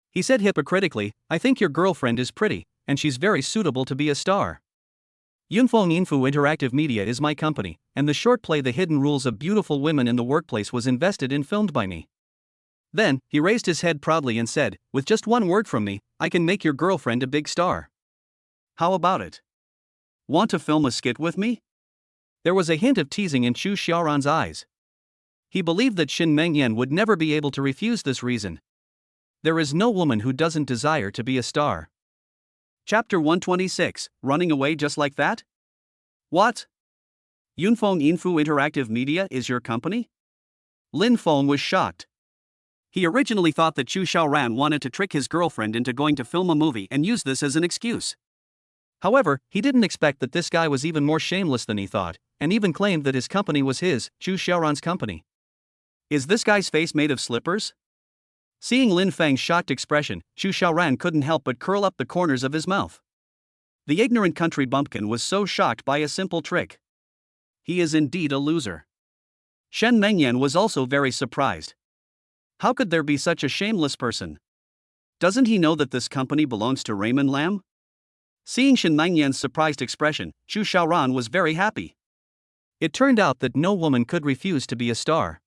He said hypocritically, I think your girlfriend is pretty, and she's very suitable to be a star. Yunfeng Info Interactive Media is my company, and the short play The Hidden Rules of Beautiful Women in the Workplace was invested and filmed by me. Then, he raised his head proudly and said, with just one word from me, I can make your girlfriend a big star. How about it? Want to film a skit with me? There was a hint of teasing in Chu Xiaoran's eyes. He believed that Shen Mengyan would never be able to refuse this reason. There is no woman who doesn't desire to be a star. Chapter 126, Running Away Just Like That? What? Yunfeng Info Interactive Media is your company? Lin Fong was shocked. He originally thought that Chu Xiaoran wanted to trick his girlfriend into going to film a movie and use this as an excuse. However, he didn't expect that this guy was even more shameless than he thought, and even claimed that his company was his, Chu Xiaoran's company. Is this guy's face made of slippers? Seeing Lin Feng's shocked expression, Chu Xiaoran couldn't help but curl up the corners of his mouth. The ignorant country bumpkin was so shocked by a simple trick. He is indeed a loser. Shen Mengyan was also very surprised. How could there be such a shameless person? Doesn't he know that this company belongs to Raymond Lam? Seeing Shen Mengyan's surprised expression, Chu Xiaoran was very happy. It turned out that no woman could refuse to be a star.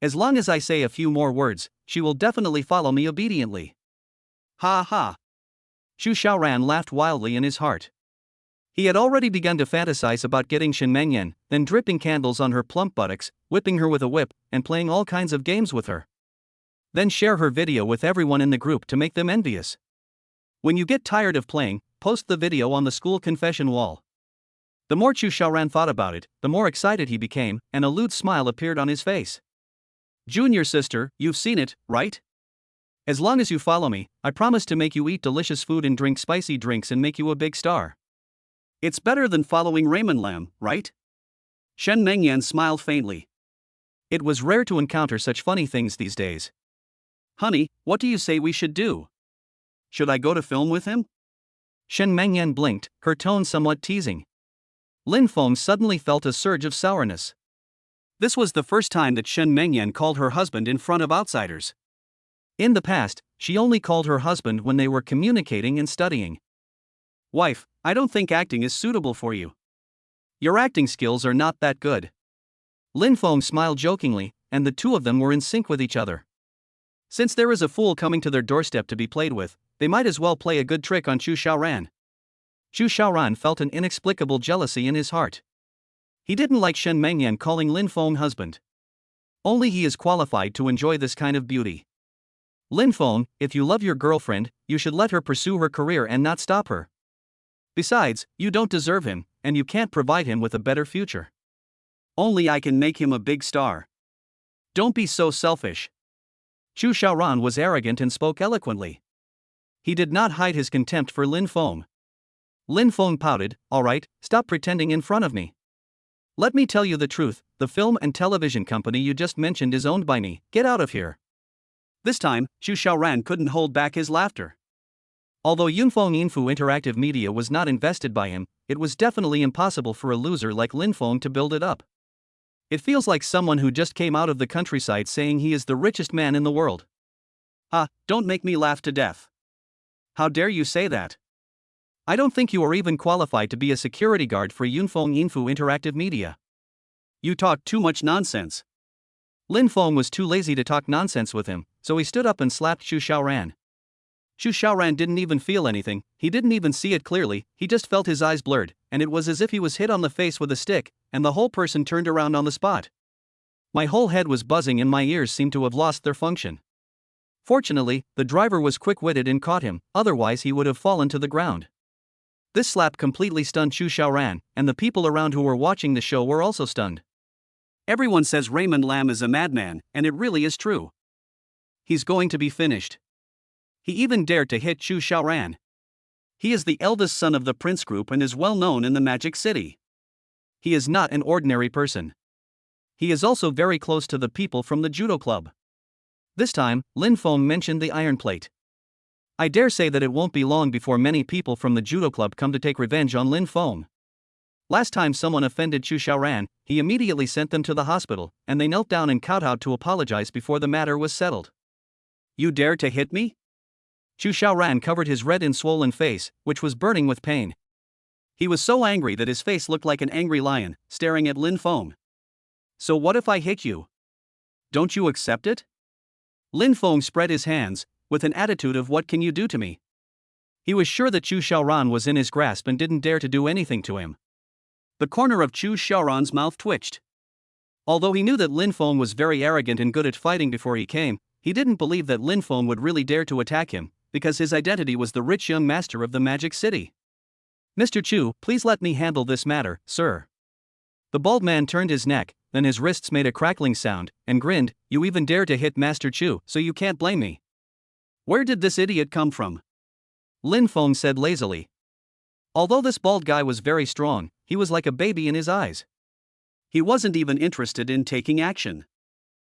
As long as I say a few more words, she will definitely follow me obediently. Ha ha. Chu Xiaoran laughed wildly in his heart. He had already begun to fantasize about getting Shen Mengyan, then dripping candles on her plump buttocks, whipping her with a whip, and playing all kinds of games with her. Then share her video with everyone in the group to make them envious. When you get tired of playing, post the video on the school confession wall. The more Chu Xiaoran thought about it, the more excited he became, and a lewd smile appeared on his face. Junior sister, you've seen it, right? As long as you follow me, I promise to make you eat delicious food and drink spicy drinks and make you a big star. It's better than following Raymond Lam, right? Shen Mengyan smiled faintly. It was rare to encounter such funny things these days. Honey, what do you say we should do? Should I go to film with him? Shen Mengyan blinked, her tone somewhat teasing. Lin Fong suddenly felt a surge of sourness. This was the first time that Shen Mengyan called her husband in front of outsiders. In the past, she only called her husband when they were communicating and studying. Wife, I don't think acting is suitable for you. Your acting skills are not that good. Lin Fong smiled jokingly, and the two of them were in sync with each other. Since there is a fool coming to their doorstep to be played with, they might as well play a good trick on Chu Xiaoran. Chu Xiaoran felt an inexplicable jealousy in his heart. He didn't like Shen Mengyan calling Lin Fong husband. Only he is qualified to enjoy this kind of beauty. Lin Fong, if you love your girlfriend, you should let her pursue her career and not stop her. Besides, you don't deserve him, and you can't provide him with a better future. Only I can make him a big star. Don't be so selfish. Chu Xiaoran was arrogant and spoke eloquently. He did not hide his contempt for Lin Fong. Lin Fong pouted, "All right, stop pretending in front of me. Let me tell you the truth, the film and television company you just mentioned is owned by me, get out of here." This time, Chu Xiaoran couldn't hold back his laughter. Although Yunfeng Yinfu Interactive Media was not invested by him, it was definitely impossible for a loser like Lin Fong to build it up. It feels like someone who just came out of the countryside saying he is the richest man in the world. Ah, don't make me laugh to death. How dare you say that? I don't think you are even qualified to be a security guard for Yunfeng Yinfu Interactive Media. You talk too much nonsense. Lin Fong was too lazy to talk nonsense with him, so he stood up and slapped Chu Xiaoran. Chu Xiaoran didn't even feel anything, he didn't even see it clearly, he just felt his eyes blurred, and it was as if he was hit on the face with a stick, and the whole person turned around on the spot. My whole head was buzzing and my ears seemed to have lost their function. Fortunately, the driver was quick-witted and caught him, otherwise he would have fallen to the ground. This slap completely stunned Chu Xiaoran, and the people around who were watching the show were also stunned. Everyone says Raymond Lam is a madman, and it really is true. He's going to be finished. He even dared to hit Chu Xiaoran. He is the eldest son of the Prince Group and is well known in the Magic City. He is not an ordinary person. He is also very close to the people from the judo club. This time, Lin Fong mentioned the iron plate. I dare say that it won't be long before many people from the judo club come to take revenge on Lin Fong. Last time someone offended Chu Xiaoran, he immediately sent them to the hospital, and they knelt down and kowtowed to apologize before the matter was settled. You dare to hit me? Chu Xiaoran covered his red and swollen face, which was burning with pain. He was so angry that his face looked like an angry lion, staring at Lin Fong. So what if I hit you? Don't you accept it? Lin Fong spread his hands, with an attitude of what can you do to me? He was sure that Chu Xiaoran was in his grasp and didn't dare to do anything to him. The corner of Chu Xiaoran's mouth twitched. Although he knew that Lin Fong was very arrogant and good at fighting before he came, he didn't believe that Lin Fong would really dare to attack him, because his identity was the rich young master of the Magic City. Mr. Chu, please let me handle this matter, sir. The bald man turned his neck, then his wrists made a crackling sound, and grinned. You even dare to hit Master Chu, so you can't blame me. Where did this idiot come from? Lin Fong said lazily. Although this bald guy was very strong, he was like a baby in his eyes. He wasn't even interested in taking action.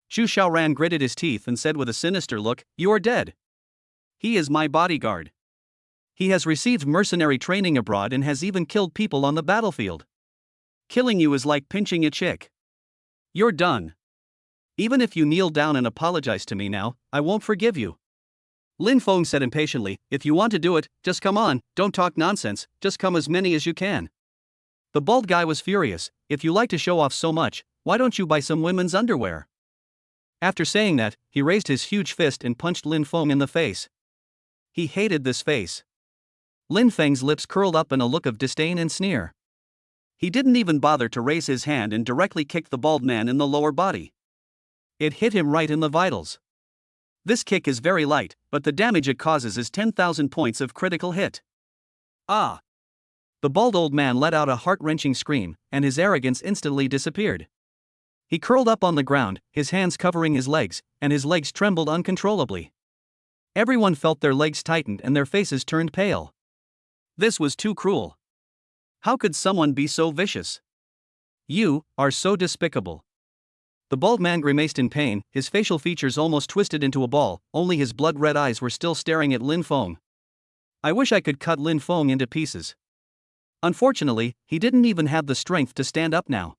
Chu Xiaoran gritted his teeth and said with a sinister look, "You are dead. He is my bodyguard. He has received mercenary training abroad and has even killed people on the battlefield. Killing you is like pinching a chick. You're done. Even if you kneel down and apologize to me now, I won't forgive you." Lin Fong said impatiently, "If you want to do it, just come on, don't talk nonsense, just come as many as you can." The bald guy was furious. "If you like to show off so much, why don't you buy some women's underwear?" After saying that, he raised his huge fist and punched Lin Fong in the face. He hated this face. Lin Feng's lips curled up in a look of disdain and sneer. He didn't even bother to raise his hand and directly kicked the bald man in the lower body. It hit him right in the vitals. This kick is very light, but the damage it causes is 10,000 points of critical hit. Ah! The bald old man let out a heart-wrenching scream, and his arrogance instantly disappeared. He curled up on the ground, his hands covering his legs, and his legs trembled uncontrollably. Everyone felt their legs tightened and their faces turned pale. This was too cruel. How could someone be so vicious? You are so despicable. The bald man grimaced in pain, his facial features almost twisted into a ball, only his blood-red eyes were still staring at Lin Fong. I wish I could cut Lin Fong into pieces. Unfortunately, he didn't even have the strength to stand up now.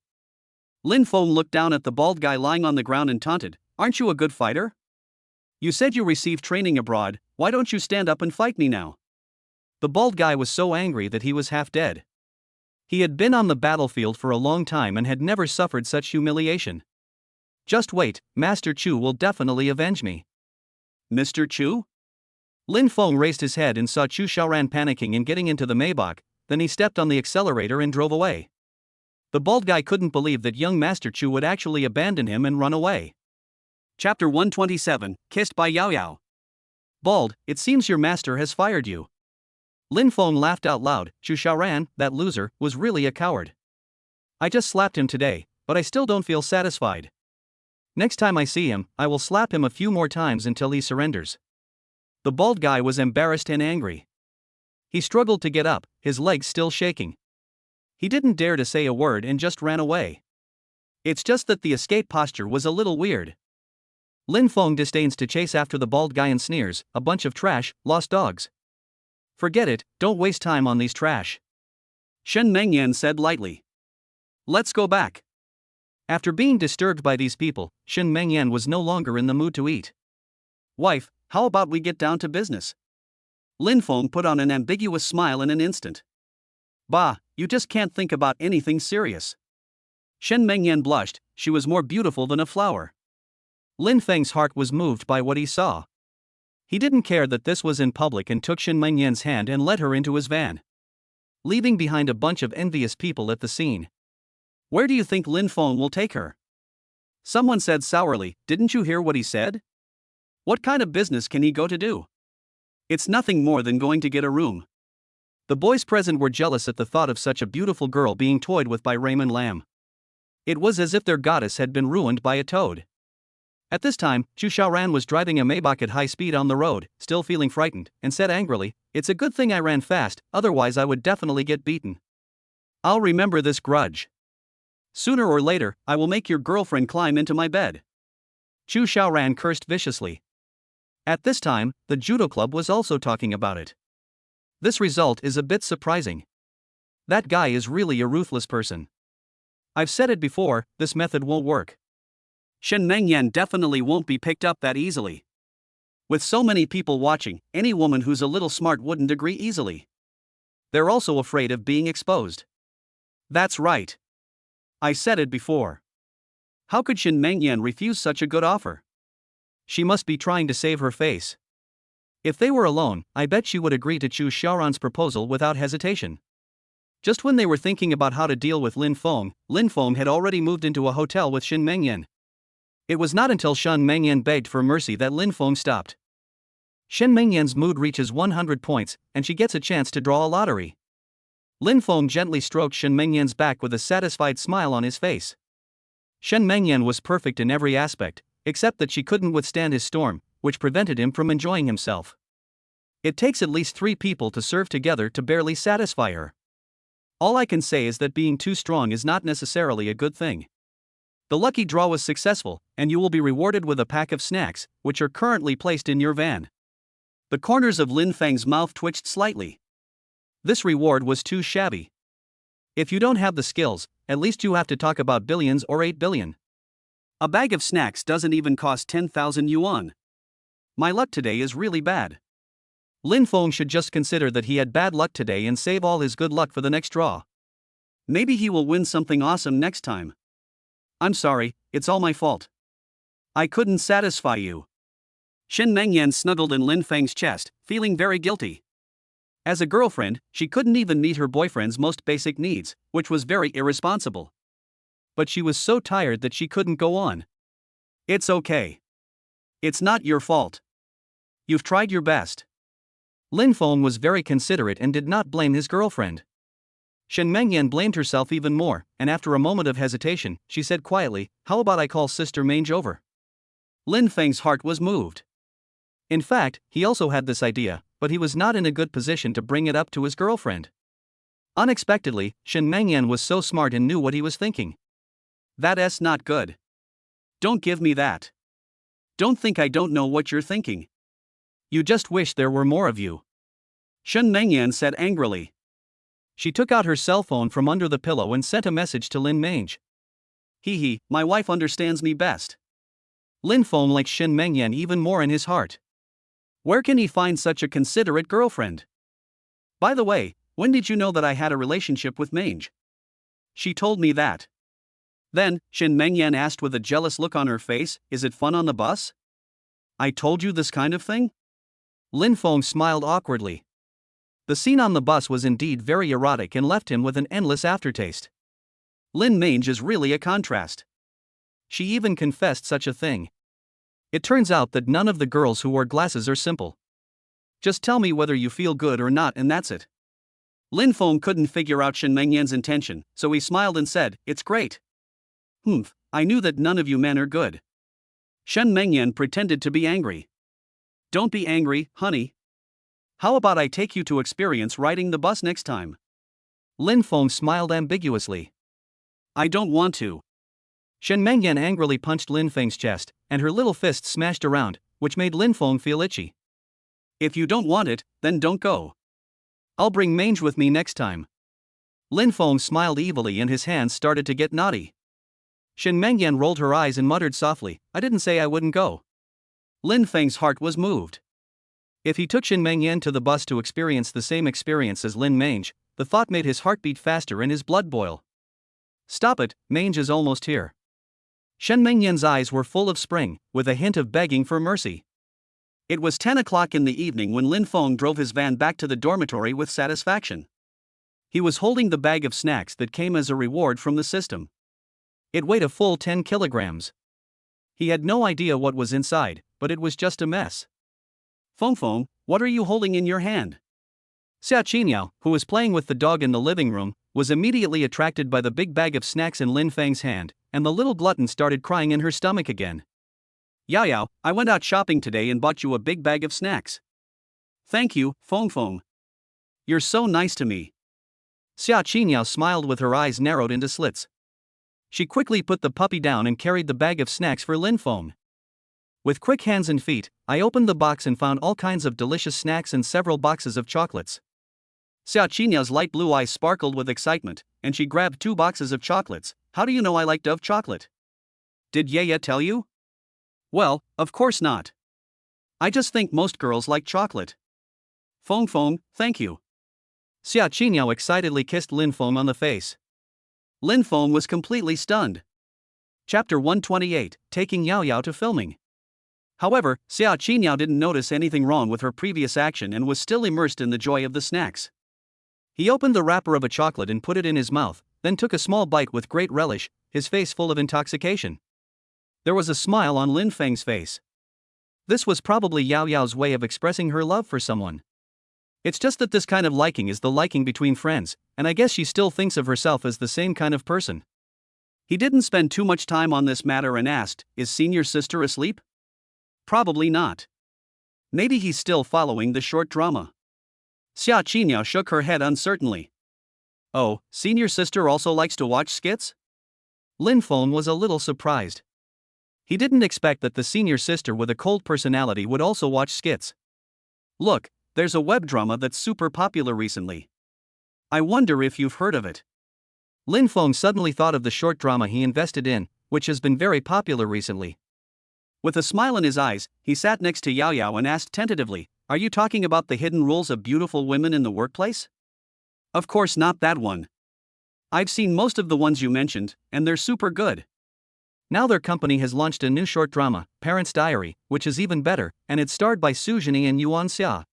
Lin Fong looked down at the bald guy lying on the ground and taunted, "Aren't you a good fighter? You said you received training abroad, why don't you stand up and fight me now?" The bald guy was so angry that he was half dead. He had been on the battlefield for a long time and had never suffered such humiliation. "Just wait, Master Chu will definitely avenge me." "Mr. Chu?" Lin Fong raised his head and saw Chu Xiaoran panicking and getting into the Maybach, then he stepped on the accelerator and drove away. The bald guy couldn't believe that young Master Chu would actually abandon him and run away. Chapter 127, Kissed by Yao Yao. "Bald, it seems your master has fired you." Lin Fong laughed out loud. "Chu Xiaoran, that loser, was really a coward. I just slapped him today, but I still don't feel satisfied. Next time I see him, I will slap him a few more times until he surrenders." The bald guy was embarrassed and angry. He struggled to get up, his legs still shaking. He didn't dare to say a word and just ran away. It's just that the escape posture was a little weird. Lin Fong disdains to chase after the bald guy and sneers, "A bunch of trash, lost dogs. Forget it, don't waste time on these trash." Shen Mengyan said lightly. "Let's go back." After being disturbed by these people, Shen Mengyan was no longer in the mood to eat. "Wife, how about we get down to business?" Lin Fong put on an ambiguous smile in an instant. "Bah, you just can't think about anything serious." Shen Mengyan blushed, she was more beautiful than a flower. Lin Feng's heart was moved by what he saw. He didn't care that this was in public and took Shen Mengyan's hand and led her into his van, leaving behind a bunch of envious people at the scene. "Where do you think Lin Fong will take her?" Someone said sourly, "Didn't you hear what he said? What kind of business can he go to do? It's nothing more than going to get a room." The boys present were jealous at the thought of such a beautiful girl being toyed with by Raymond Lam. It was as if their goddess had been ruined by a toad. At this time, Chu Xiaoran was driving a Maybach at high speed on the road, still feeling frightened, and said angrily, "It's a good thing I ran fast, otherwise I would definitely get beaten. I'll remember this grudge. Sooner or later, I will make your girlfriend climb into my bed." Chu Xiaoran cursed viciously. At this time, the judo club was also talking about it. This result is a bit surprising. That guy is really a ruthless person. I've said it before, this method won't work. Shen Mengyan definitely won't be picked up that easily. With so many people watching, any woman who's a little smart wouldn't agree easily. They're also afraid of being exposed. That's right. I said it before. How could Shen Mengyan refuse such a good offer? She must be trying to save her face. If they were alone, I bet she would agree to choose Xiaoran's proposal without hesitation. Just when they were thinking about how to deal with Lin Fong had already moved into a hotel with Shen Mengyan. It was not until Shen Mengyan begged for mercy that Lin Fong stopped. Shen Mengyan's mood reaches 100 points, and she gets a chance to draw a lottery. Lin Fong gently stroked Shen Mengyan's back with a satisfied smile on his face. Shen Mengyan was perfect in every aspect, except that she couldn't withstand his storm, which prevented him from enjoying himself. It takes at least 3 people to serve together to barely satisfy her. All I can say is that being too strong is not necessarily a good thing. The lucky draw was successful, and you will be rewarded with a pack of snacks, which are currently placed in your van. The corners of Lin Feng's mouth twitched slightly. This reward was too shabby. If you don't have the skills, at least you have to talk about billions or 8 billion. A bag of snacks doesn't even cost 10,000 yuan. My luck today is really bad. Lin Fong should just consider that he had bad luck today and save all his good luck for the next draw. Maybe he will win something awesome next time. I'm sorry, it's all my fault. I couldn't satisfy you. Shen Mengyan snuggled in Lin Feng's chest, feeling very guilty. As a girlfriend, she couldn't even meet her boyfriend's most basic needs, which was very irresponsible. But she was so tired that she couldn't go on. It's okay. It's not your fault. You've tried your best. Lin Fong was very considerate and did not blame his girlfriend. Shen Mengyan blamed herself even more, and after a moment of hesitation, she said quietly, "How about I call Sister Mange over?" Lin Feng's heart was moved. In fact, he also had this idea, but he was not in a good position to bring it up to his girlfriend. Unexpectedly, Shen Mengyan was so smart and knew what he was thinking. That's not good. Don't give me that. Don't think I don't know what you're thinking. You just wish there were more of you. Shen Mengyan said angrily. She took out her cell phone from under the pillow and sent a message to Lin Mange. Hee, my wife understands me best. Lin Fong likes Shen Mengyan even more in his heart. Where can he find such a considerate girlfriend? By the way, when did you know that I had a relationship with Mange? She told me that. Then, Shen Mengyan asked with a jealous look on her face, is it fun on the bus? I told you this kind of thing? Lin Fong smiled awkwardly. The scene on the bus was indeed very erotic and left him with an endless aftertaste. Lin Mange is really a contrast. She even confessed such a thing. It turns out that none of the girls who wore glasses are simple. Just tell me whether you feel good or not and that's it. Lin Fong couldn't figure out Shen Mengyan's intention, so he smiled and said, it's great. I knew that none of you men are good. Shen Mengyan pretended to be angry. Don't be angry, honey. How about I take you to experience riding the bus next time? Lin Fong smiled ambiguously. I don't want to. Shen Mengyan angrily punched Lin Feng's chest, and her little fist smashed around, which made Lin Fong feel itchy. If you don't want it, then don't go. I'll bring Mange with me next time. Lin Fong smiled evilly and his hands started to get naughty. Shen Mengyan rolled her eyes and muttered softly, I didn't say I wouldn't go. Lin Feng's heart was moved. If he took Shen Mengyan to the bus to experience the same experience as Lin Mange, the thought made his heart beat faster and his blood boil. Stop it, Mange is almost here. Shen Mengyan's eyes were full of spring, with a hint of begging for mercy. It was 10 o'clock in the evening when Lin Fong drove his van back to the dormitory with satisfaction. He was holding the bag of snacks that came as a reward from the system. It weighed a full 10 kilograms. He had no idea what was inside, but it was just a mess. Fong, what are you holding in your hand? Xia Qiniao, who was playing with the dog in the living room, was immediately attracted by the big bag of snacks in Lin Feng's hand, and the little glutton started crying in her stomach again. Yao, I went out shopping today and bought you a big bag of snacks. Thank you, Fong. You're so nice to me. Xia Qiniao smiled with her eyes narrowed into slits. She quickly put the puppy down and carried the bag of snacks for Lin Fong. With quick hands and feet, I opened the box and found all kinds of delicious snacks and several boxes of chocolates. Xia Qiniao's light blue eyes sparkled with excitement, and she grabbed 2 boxes of chocolates. How do you know I like Dove chocolate? Did Yaya tell you? Well, of course not. I just think most girls like chocolate. Fong, thank you. Xia Qiniao excitedly kissed Lin Fong on the face. Lin Fong was completely stunned. Chapter 128, Taking Yao to Filming. However, Xia Qiniao didn't notice anything wrong with her previous action and was still immersed in the joy of the snacks. He opened the wrapper of a chocolate and put it in his mouth, then took a small bite with great relish, his face full of intoxication. There was a smile on Lin Feng's face. This was probably Yao's way of expressing her love for someone. It's just that this kind of liking is the liking between friends, and I guess she still thinks of herself as the same kind of person. He didn't spend too much time on this matter and asked, is senior sister asleep? Probably not. Maybe he's still following the short drama. Xia Qiniao shook her head uncertainly. Oh, senior sister also likes to watch skits? Lin Fong was a little surprised. He didn't expect that the senior sister with a cold personality would also watch skits. Look, there's a web drama that's super popular recently. I wonder if you've heard of it. Lin Fong suddenly thought of the short drama he invested in, which has been very popular recently. With a smile in his eyes, he sat next to Yao and asked tentatively, are you talking about the hidden rules of beautiful women in the workplace? Of course not that one. I've seen most of the ones you mentioned, and they're super good. Now their company has launched a new short drama, Parents' Diary, which is even better, and it's starred by Su Zhini and Yuan Xia.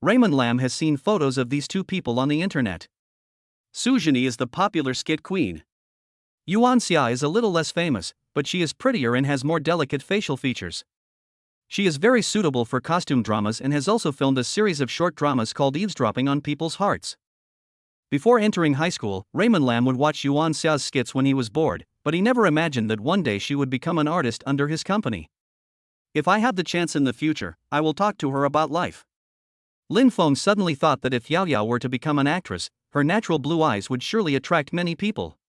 Raymond Lam has seen photos of these two people on the internet. Su Zhini is the popular skit queen. Yuan Xia is a little less famous, but she is prettier and has more delicate facial features. She is very suitable for costume dramas and has also filmed a series of short dramas called Eavesdropping on People's Hearts. Before entering high school, Raymond Lam would watch Yuan Xia's skits when he was bored, but he never imagined that one day she would become an artist under his company. If I have the chance in the future, I will talk to her about life. Lin Fong suddenly thought that if Yao were to become an actress, her natural blue eyes would surely attract many people.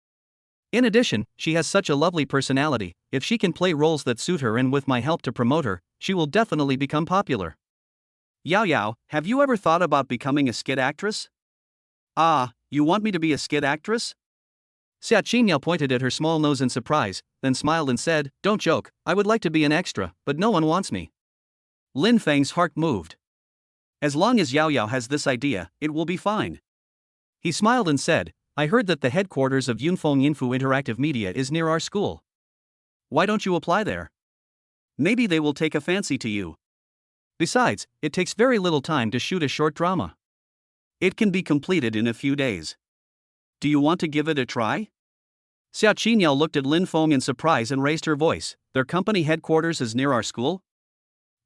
In addition, she has such a lovely personality. If she can play roles that suit her and with my help to promote her, she will definitely become popular. Yao Yao, have you ever thought about becoming a skit actress? Ah, you want me to be a skit actress? Xia Qingyao pointed at her small nose in surprise, then smiled and said, "Don't joke, I would like to be an extra, but no one wants me." Lin Feng's heart moved. As long as Yao Yao has this idea, it will be fine. He smiled and said, "I heard that the headquarters of Yunfeng Yinfu Interactive Media is near our school. Why don't you apply there? Maybe they will take a fancy to you. Besides, it takes very little time to shoot a short drama. It can be completed in a few days. Do you want to give it a try?" Xia Qingyao looked at Lin Fong in surprise and raised her voice. "Their company headquarters is near our school?"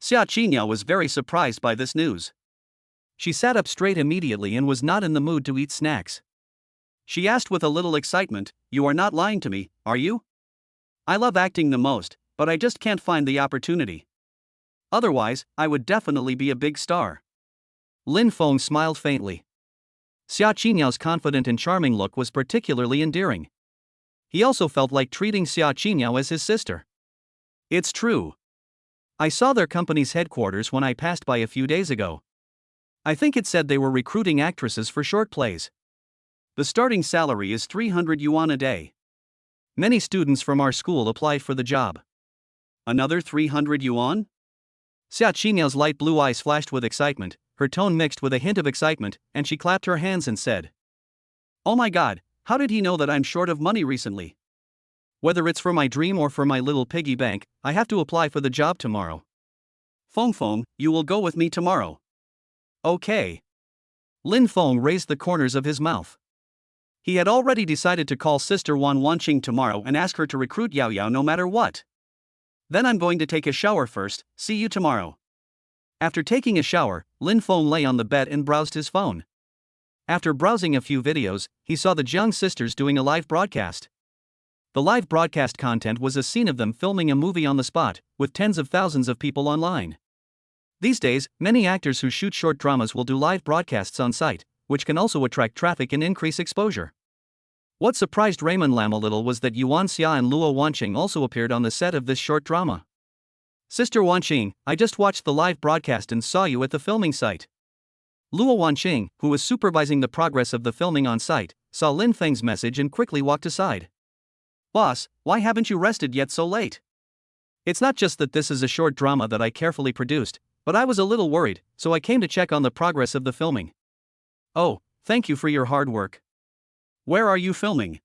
Xia Qingyao was very surprised by this news. She sat up straight immediately and was not in the mood to eat snacks. She asked with a little excitement, "You are not lying to me, are you? I love acting the most, but I just can't find the opportunity. Otherwise, I would definitely be a big star." Lin Fong smiled faintly. Xia Qinyao's confident and charming look was particularly endearing. He also felt like treating Xia Qingyao as his sister. "It's true. I saw their company's headquarters when I passed by a few days ago. I think it said they were recruiting actresses for short plays. The starting salary is 300 yuan a day. Many students from our school applied for the job." "Another 300 yuan? Xia Qinyao's light blue eyes flashed with excitement, her tone mixed with a hint of excitement, and she clapped her hands and said, "Oh my god, how did he know that I'm short of money recently? Whether it's for my dream or for my little piggy bank, I have to apply for the job tomorrow. Fong, you will go with me tomorrow." "Okay." Lin Fong raised the corners of his mouth. He had already decided to call Sister Wan Wanqing tomorrow and ask her to recruit Yao Yao no matter what. "Then I'm going to take a shower first, see you tomorrow." After taking a shower, Lin Fong lay on the bed and browsed his phone. After browsing a few videos, he saw the Jiang sisters doing a live broadcast. The live broadcast content was a scene of them filming a movie on the spot, with tens of thousands of people online. These days, many actors who shoot short dramas will do live broadcasts on site, which can also attract traffic and increase exposure. What surprised Raymond Lam a little was that Yuan Xia and Luo Wanqing also appeared on the set of this short drama. "Sister Wanqing, I just watched the live broadcast and saw you at the filming site." Luo Wanqing, who was supervising the progress of the filming on site, saw Lin Feng's message and quickly walked aside. "Boss, why haven't you rested yet so late? It's not just that this is a short drama that I carefully produced, but I was a little worried, so I came to check on the progress of the filming." "Oh, thank you for your hard work. Where are you filming?"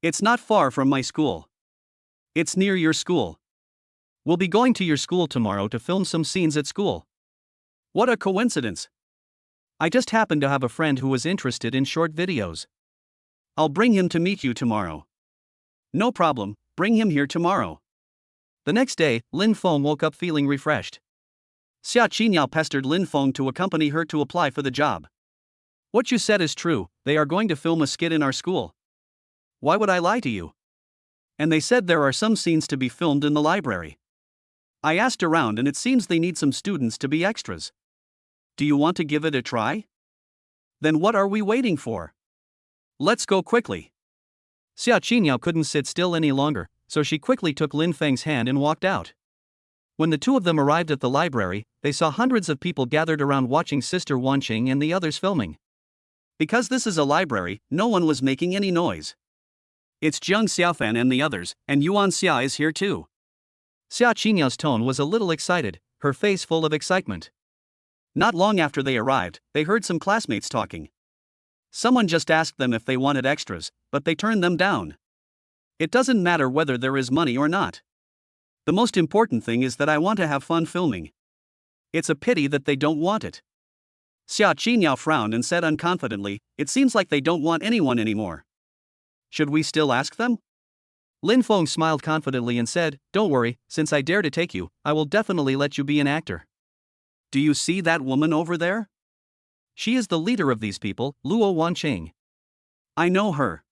"It's not far from my school. It's near your school. We'll be going to your school tomorrow to film some scenes at school." "What a coincidence. I just happened to have a friend who was interested in short videos. I'll bring him to meet you tomorrow." "No problem, bring him here tomorrow." The next day, Lin Fong woke up feeling refreshed. Xia Qingyao pestered Lin Fong to accompany her to apply for the job. "What you said is true, they are going to film a skit in our school. Why would I lie to you? And they said there are some scenes to be filmed in the library. I asked around and it seems they need some students to be extras. Do you want to give it a try? Then what are we waiting for? Let's go quickly." Xia Qingyao couldn't sit still any longer, so she quickly took Lin Feng's hand and walked out. When the two of them arrived at the library, they saw hundreds of people gathered around watching Sister Wanqing and the others filming. Because this is a library, no one was making any noise. "It's Jiang Xiaofan and the others, and Yuan Xia is here too." Xia Qinyao's tone was a little excited, her face full of excitement. Not long after they arrived, they heard some classmates talking. Someone just asked them if they wanted extras, but they turned them down. "It doesn't matter whether there is money or not. The most important thing is that I want to have fun filming. It's a pity that they don't want it." Xia Qingyao frowned and said unconfidently, "It seems like they don't want anyone anymore. Should we still ask them?" Lin Fong smiled confidently and said, "Don't worry, since I dare to take you, I will definitely let you be an actor. Do you see that woman over there? She is the leader of these people, Luo Wanqing. I know her."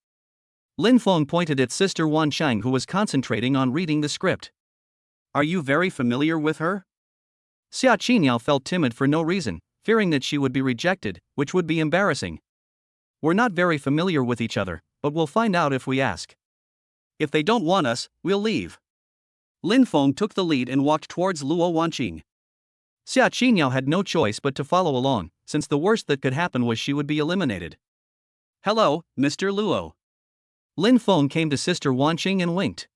Lin Fong pointed at Sister Wanqing, who was concentrating on reading the script. "Are you very familiar with her?" Xia Qingyao felt timid for no reason, fearing that she would be rejected, which would be embarrassing. "We're not very familiar with each other, but we'll find out if we ask. If they don't want us, we'll leave." Lin Fong took the lead and walked towards Luo Wanqing. Xia Qingyao had no choice but to follow along, since the worst that could happen was she would be eliminated. Hello, Mr. Luo. Lin Fong came to Sister Wanqing and winked.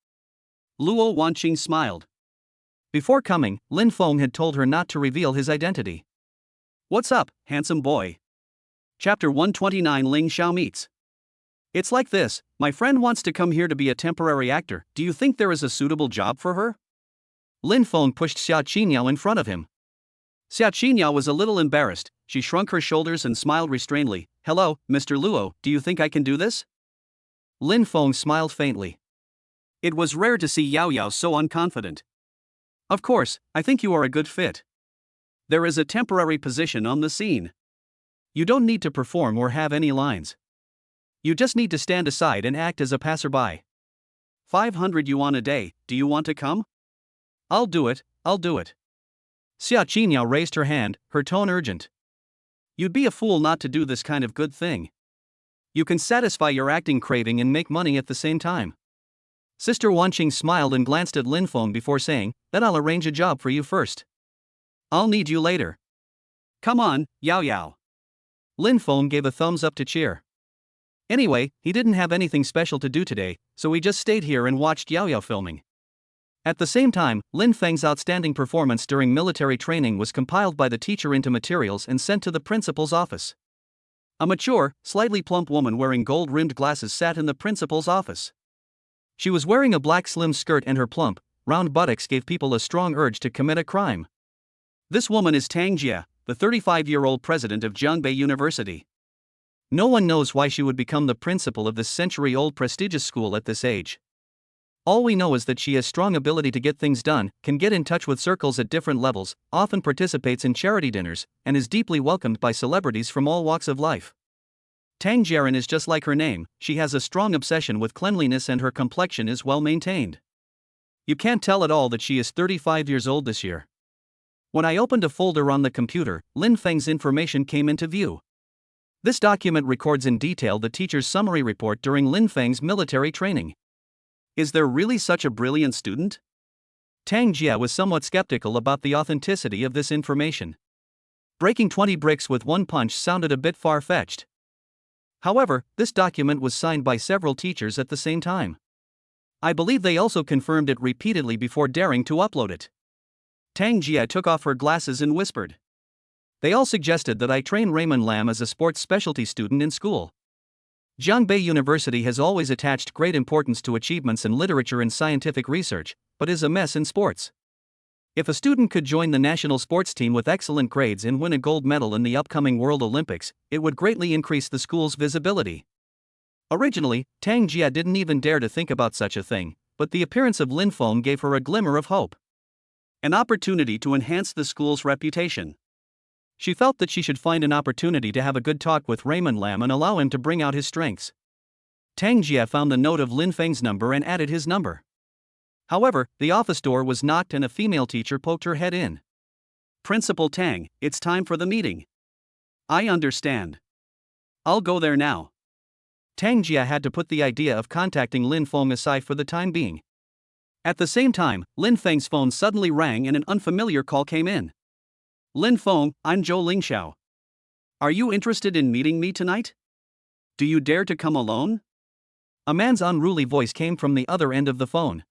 Luo Wanqing smiled. Before coming, Lin Fong had told her not to reveal his identity. What's up, handsome boy? Chapter 129 Ling Xiao meets. It's like this, my friend wants to come here to be a temporary actor, do you think there is a suitable job for her? Lin Fong pushed Xia Qingyao in front of him. Xia Qingyao was a little embarrassed, she shrunk her shoulders and smiled restrainedly. Hello, Mr. Luo, do you think I can do this? Lin Fong smiled faintly. It was rare to see Yao Yao so unconfident. Of course, I think you are a good fit. There is a temporary position on the scene. You don't need to perform or have any lines. You just need to stand aside and act as a passerby. 500 yuan a day, do you want to come? I'll do it. Xia Qingyao raised her hand, her tone urgent. You'd be a fool not to do this kind of good thing. You can satisfy your acting craving and make money at the same time. Sister Wanqing smiled and glanced at Lin Fong before saying, then I'll arrange a job for you first. I'll need you later. Come on, Yao Yao. Lin Fong gave a thumbs up to cheer. Anyway, he didn't have anything special to do today, so he just stayed here and watched Yao Yao filming. At the same time, Lin Feng's outstanding performance during military training was compiled by the teacher into materials and sent to the principal's office. A mature, slightly plump woman wearing gold-rimmed glasses sat in the principal's office. She was wearing a black slim skirt and her plump, round buttocks gave people a strong urge to commit a crime. This woman is Tang Jia, the 35-year-old president of Jiangbei University. No one knows why she would become the principal of this century-old prestigious school at this age. All we know is that she has strong ability to get things done, can get in touch with circles at different levels, often participates in charity dinners, and is deeply welcomed by celebrities from all walks of life. Tang Jiaran is just like her name, she has a strong obsession with cleanliness and her complexion is well maintained. You can't tell at all that she is 35 years old this year. When I opened a folder on the computer, Lin Feng's information came into view. This document records in detail the teacher's summary report during Lin Feng's military training. Is there really such a brilliant student? Tang Jia was somewhat skeptical about the authenticity of this information. Breaking 20 bricks with one punch sounded a bit far-fetched. However, this document was signed by several teachers at the same time. I believe they also confirmed it repeatedly before daring to upload it. Tang Jia took off her glasses and whispered. They all suggested that I train Raymond Lam as a sports specialty student in school. Jiangbei University has always attached great importance to achievements in literature and scientific research, but is a mess in sports. If a student could join the national sports team with excellent grades and win a gold medal in the upcoming World Olympics, it would greatly increase the school's visibility. Originally, Tang Jia didn't even dare to think about such a thing, but the appearance of Lin Fong gave her a glimmer of hope. An opportunity to enhance the school's reputation. She felt that she should find an opportunity to have a good talk with Raymond Lam and allow him to bring out his strengths. Tang Jia found the note of Lin Feng's number and added his number. However, the office door was knocked and a female teacher poked her head in. Principal Tang, it's time for the meeting. I understand. I'll go there now. Tang Jia had to put the idea of contacting Lin Fong aside for the time being. At the same time, Lin Feng's phone suddenly rang and an unfamiliar call came in. Lin Fong, I'm Zhou Lingxiao. Are you interested in meeting me tonight? Do you dare to come alone? A man's unruly voice came from the other end of the phone.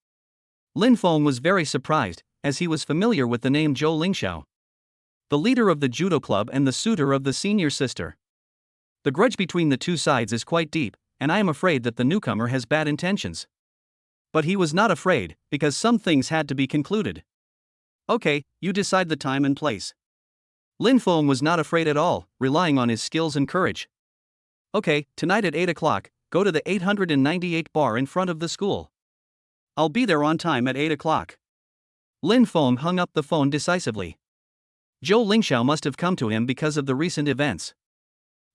Lin Fong was very surprised, as he was familiar with the name Zhou Lingxiao, the leader of the judo club and the suitor of the senior sister. The grudge between the two sides is quite deep, and I am afraid that the newcomer has bad intentions. But he was not afraid, because some things had to be concluded. Okay, you decide the time and place. Lin Fong was not afraid at all, relying on his skills and courage. Okay, tonight at 8 o'clock, go to the 898 bar in front of the school. I'll be there on time at 8 o'clock. Lin Fong hung up the phone decisively. Zhou Lingxiao must have come to him because of the recent events.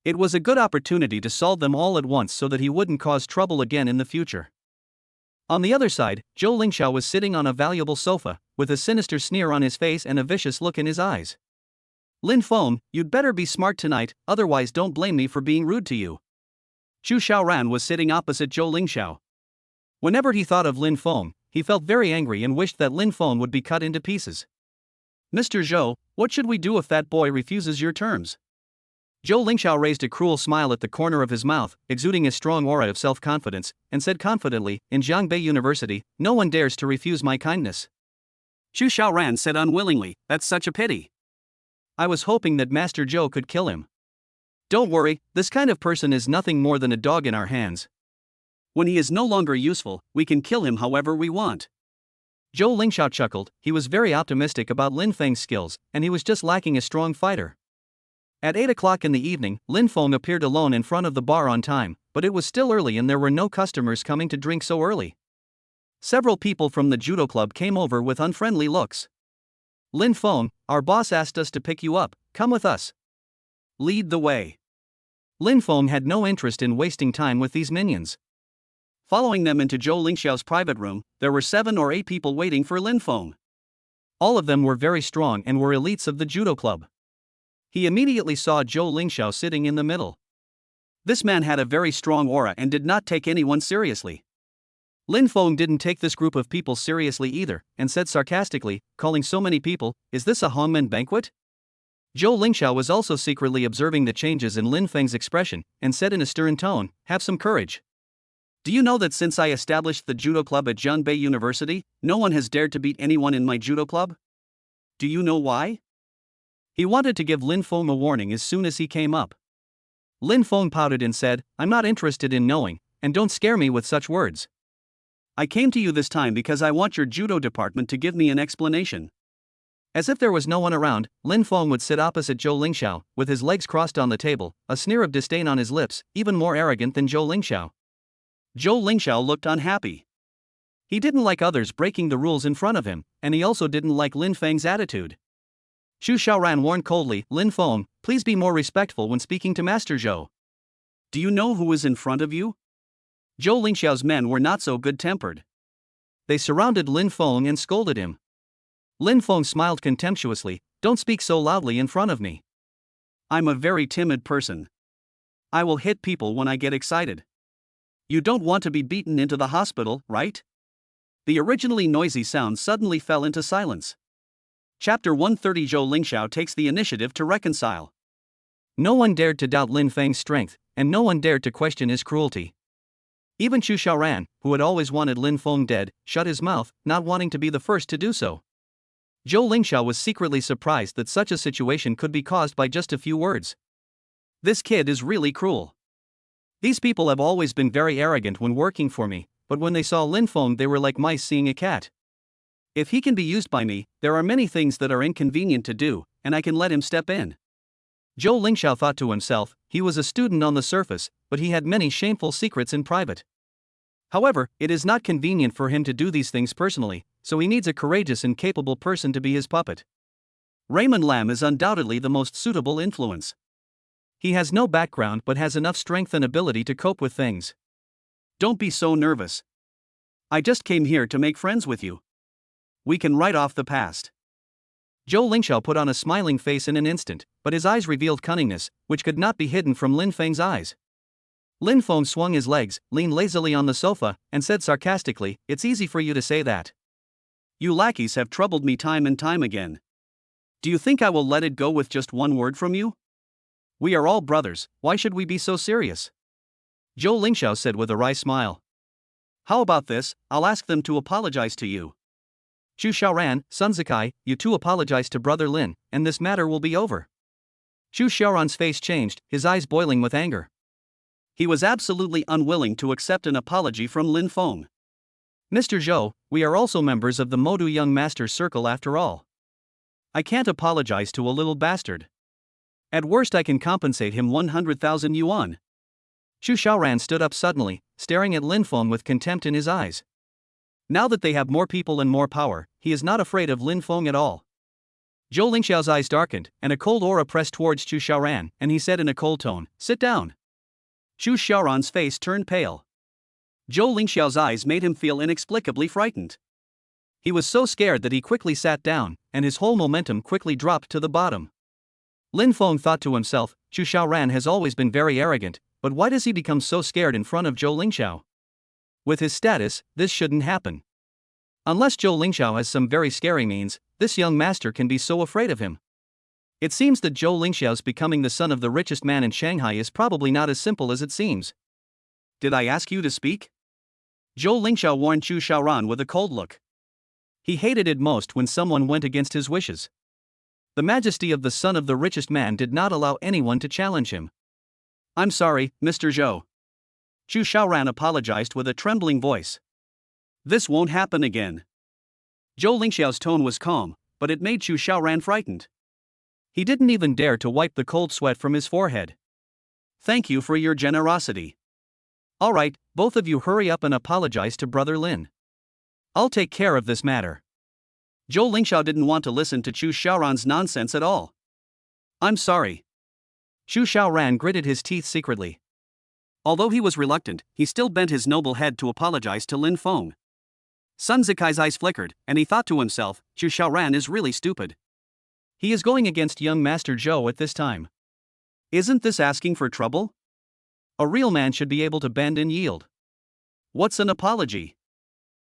It was a good opportunity to solve them all at once so that he wouldn't cause trouble again in the future. On the other side, Zhou Lingxiao was sitting on a valuable sofa, with a sinister sneer on his face and a vicious look in his eyes. Lin Fong, you'd better be smart tonight, otherwise don't blame me for being rude to you. Zhu Xiaoran was sitting opposite Zhou Lingxiao. Whenever he thought of Lin Fong, he felt very angry and wished that Lin Fong would be cut into pieces. Mr. Zhou, what should we do if that boy refuses your terms? Zhou Lingxiao raised a cruel smile at the corner of his mouth, exuding a strong aura of self-confidence, and said confidently, in Jiangbei University, no one dares to refuse my kindness. Xu Xiaoran said unwillingly, that's such a pity. I was hoping that Master Zhou could kill him. Don't worry, this kind of person is nothing more than a dog in our hands. When he is no longer useful, we can kill him however we want. Zhou Lingxiao chuckled. He was very optimistic about Lin Feng's skills, and he was just lacking a strong fighter. At 8 o'clock in the evening, Lin Fong appeared alone in front of the bar on time, but it was still early and there were no customers coming to drink so early. Several people from the judo club came over with unfriendly looks. Lin Fong, our boss asked us to pick you up, come with us. Lead the way. Lin Fong had no interest in wasting time with these minions. Following them into Zhou Lingxiao's private room, there were 7 or 8 people waiting for Lin Fong. All of them were very strong and were elites of the judo club. He immediately saw Zhou Lingxiao sitting in the middle. This man had a very strong aura and did not take anyone seriously. Lin Fong didn't take this group of people seriously either, and said sarcastically, calling so many people, is this a hangmen banquet? Zhou Lingxiao was also secretly observing the changes in Lin Feng's expression, and said in a stern tone, have some courage. Do you know that since I established the judo club at Jiangbei University, no one has dared to beat anyone in my judo club? Do you know why? He wanted to give Lin Fong a warning as soon as he came up. Lin Fong pouted and said, I'm not interested in knowing, and don't scare me with such words. I came to you this time because I want your judo department to give me an explanation. As if there was no one around, Lin Fong would sit opposite Zhou Lingxiao, with his legs crossed on the table, a sneer of disdain on his lips, even more arrogant than Zhou Lingxiao. Zhou Lingxiao looked unhappy. He didn't like others breaking the rules in front of him, and he also didn't like Lin Feng's attitude. Xu Xiaoran warned coldly, Lin Fong, please be more respectful when speaking to Master Zhou. Do you know who is in front of you? Zhou Lingxiao's men were not so good-tempered. They surrounded Lin Fong and scolded him. Lin Fong smiled contemptuously, don't speak so loudly in front of me. I'm a very timid person. I will hit people when I get excited. You don't want to be beaten into the hospital, right? The originally noisy sound suddenly fell into silence. Chapter 130 Zhou Lingxiao takes the initiative to reconcile. No one dared to doubt Lin Feng's strength, and no one dared to question his cruelty. Even Xu Xiaoran, who had always wanted Lin Fong dead, shut his mouth, not wanting to be the first to do so. Zhou Lingxiao was secretly surprised that such a situation could be caused by just a few words. This kid is really cruel. These people have always been very arrogant when working for me, but when they saw Lin Fong they were like mice seeing a cat. If he can be used by me, there are many things that are inconvenient to do, and I can let him step in. Zhou Lingxiao thought to himself, he was a student on the surface, but he had many shameful secrets in private. However, it is not convenient for him to do these things personally, so he needs a courageous and capable person to be his puppet. Raymond Lam is undoubtedly the most suitable influence. He has no background but has enough strength and ability to cope with things. Don't be so nervous. I just came here to make friends with you. We can write off the past. Zhou Lingxiao put on a smiling face in an instant, but his eyes revealed cunningness, which could not be hidden from Lin Feng's eyes. Lin Fong swung his legs, leaned lazily on the sofa, and said sarcastically, it's easy for you to say that. You lackeys have troubled me time and time again. Do you think I will let it go with just one word from you? We are all brothers, why should we be so serious? Zhou Lingxiao said with a wry smile. How about this, I'll ask them to apologize to you. Xu Xiaoran, Sun Zikai, you two apologize to Brother Lin, and this matter will be over. Xu Xiaoran's face changed, his eyes boiling with anger. He was absolutely unwilling to accept an apology from Lin Fong. Mr. Zhou, we are also members of the Modu Young Master's Circle after all. I can't apologize to a little bastard. At worst I can compensate him 100,000 yuan. Xu Xiaoran stood up suddenly, staring at Lin Fong with contempt in his eyes. Now that they have more people and more power, he is not afraid of Lin Fong at all. Zhou Lingxiao's eyes darkened, and a cold aura pressed towards Xu Xiaoran, and he said in a cold tone, sit down. Xu Xiaoran's face turned pale. Zhou Lingxiao's eyes made him feel inexplicably frightened. He was so scared that he quickly sat down, and his whole momentum quickly dropped to the bottom. Lin Fong thought to himself, Xu Xiaoran has always been very arrogant, but why does he become so scared in front of Zhou Lingxiao? With his status, this shouldn't happen. Unless Zhou Lingxiao has some very scary means, this young master can be so afraid of him? It seems that Zhou Lingxiao's becoming the son of the richest man in Shanghai is probably not as simple as it seems. Did I ask you to speak? Zhou Lingxiao warned Chu Xiaoran with a cold look. He hated it most when someone went against his wishes. The majesty of the son of the richest man did not allow anyone to challenge him. I'm sorry, Mr. Zhou. Chu Xiaoran apologized with a trembling voice. This won't happen again. Zhou Lingxiao's tone was calm, but it made Chu Xiaoran frightened. He didn't even dare to wipe the cold sweat from his forehead. Thank you for your generosity. Alright, both of you hurry up and apologize to Brother Lin. I'll take care of this matter. Zhou Lingxiao didn't want to listen to Chu Xiaoran's nonsense at all. I'm sorry. Chu Xiaoran gritted his teeth secretly. Although he was reluctant, he still bent his noble head to apologize to Lin Fong. Sun Zikai's eyes flickered, and he thought to himself, Chu Xiaoran is really stupid. He is going against young Master Zhou at this time. Isn't this asking for trouble? A real man should be able to bend and yield. What's an apology?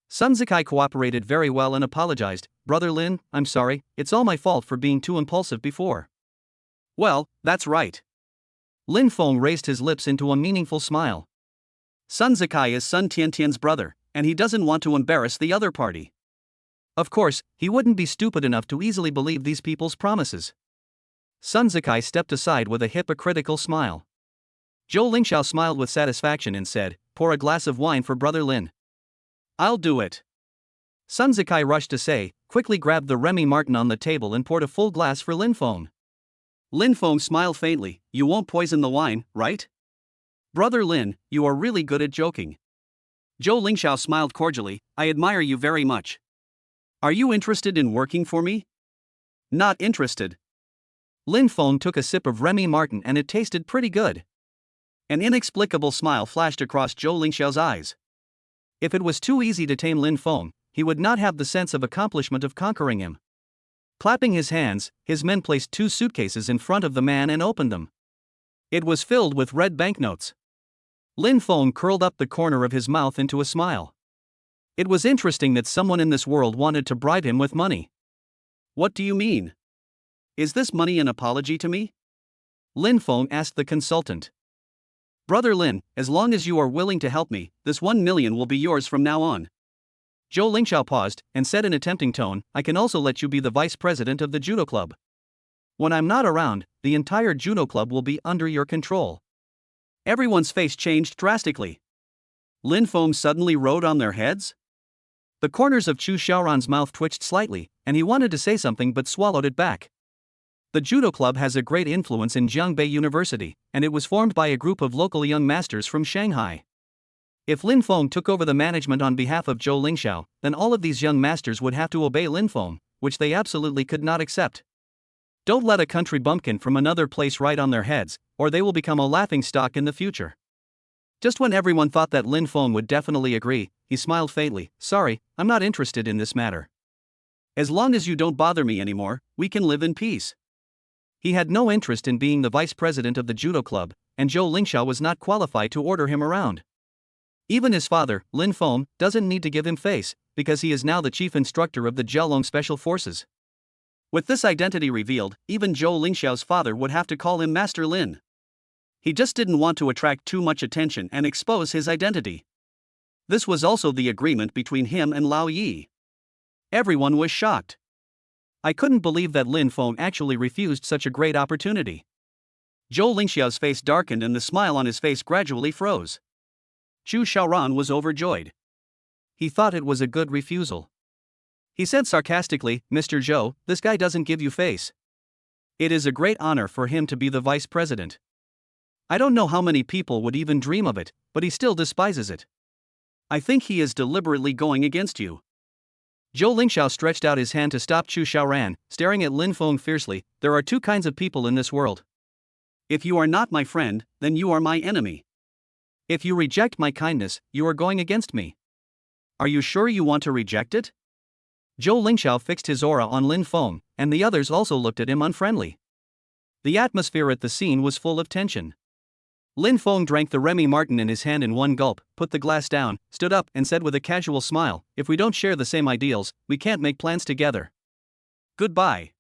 Sun Zikai cooperated very well and apologized. Brother Lin, I'm sorry, it's all my fault for being too impulsive before. Well, that's right. Lin Fong raised his lips into a meaningful smile. Sun Zikai is Sun Tiantian's brother, and he doesn't want to embarrass the other party. Of course, he wouldn't be stupid enough to easily believe these people's promises. Sun Zikai stepped aside with a hypocritical smile. Zhou Lingxiao smiled with satisfaction and said, pour a glass of wine for Brother Lin. I'll do it. Sun Zikai rushed to say, quickly grabbed the Remy Martin on the table and poured a full glass for Lin Fong. Lin Fong smiled faintly, you won't poison the wine, right? Brother Lin, you are really good at joking. Zhou Lingxiao smiled cordially, I admire you very much. Are you interested in working for me? Not interested. Lin Fong took a sip of Remy Martin and it tasted pretty good. An inexplicable smile flashed across Zhou Lingxiao's eyes. If it was too easy to tame Lin Fong, he would not have the sense of accomplishment of conquering him. Clapping his hands, his men placed 2 suitcases in front of the man and opened them. It was filled with red banknotes. Lin Fong curled up the corner of his mouth into a smile. It was interesting that someone in this world wanted to bribe him with money. What do you mean? Is this money an apology to me? Lin Fong asked the consultant. Brother Lin, as long as you are willing to help me, this 1 million will be yours from now on. Zhou Lingxiao paused and said in a tempting tone, I can also let you be the vice president of the judo club. When I'm not around, the entire judo club will be under your control. Everyone's face changed drastically. Lin Fong suddenly rode on their heads? The corners of Chu Xiaoran's mouth twitched slightly, and he wanted to say something but swallowed it back. The judo club has a great influence in Jiangbei University, and it was formed by a group of local young masters from Shanghai. If Lin Fong took over the management on behalf of Zhou Lingxiao, then all of these young masters would have to obey Lin Fong, which they absolutely could not accept. Don't let a country bumpkin from another place ride on their heads, or they will become a laughingstock in the future. Just when everyone thought that Lin Fong would definitely agree, he smiled faintly, sorry, I'm not interested in this matter. As long as you don't bother me anymore, we can live in peace. He had no interest in being the vice president of the judo club, and Zhou Lingxiao was not qualified to order him around. Even his father, Lin Fong, doesn't need to give him face, because he is now the chief instructor of the Jiaolong Special Forces. With this identity revealed, even Zhou Lingxiao's father would have to call him Master Lin. He just didn't want to attract too much attention and expose his identity. This was also the agreement between him and Lao Yi. Everyone was shocked. I couldn't believe that Lin Fong actually refused such a great opportunity. Zhou Lingxiao's face darkened and the smile on his face gradually froze. Chu Xiaoran was overjoyed. He thought it was a good refusal. He said sarcastically, Mr. Zhou, this guy doesn't give you face. It is a great honor for him to be the vice president. I don't know how many people would even dream of it, but he still despises it. I think he is deliberately going against you. Zhou Lingxiao stretched out his hand to stop Chu Xiaoran, staring at Lin Fong fiercely. There are 2 kinds of people in this world. If you are not my friend, then you are my enemy. If you reject my kindness, you are going against me. Are you sure you want to reject it? Zhou Lingxiao fixed his aura on Lin Fong, and the others also looked at him unfriendly. The atmosphere at the scene was full of tension. Lin Fong drank the Remy Martin in his hand in one gulp, put the glass down, stood up and said with a casual smile, if we don't share the same ideals, we can't make plans together. Goodbye.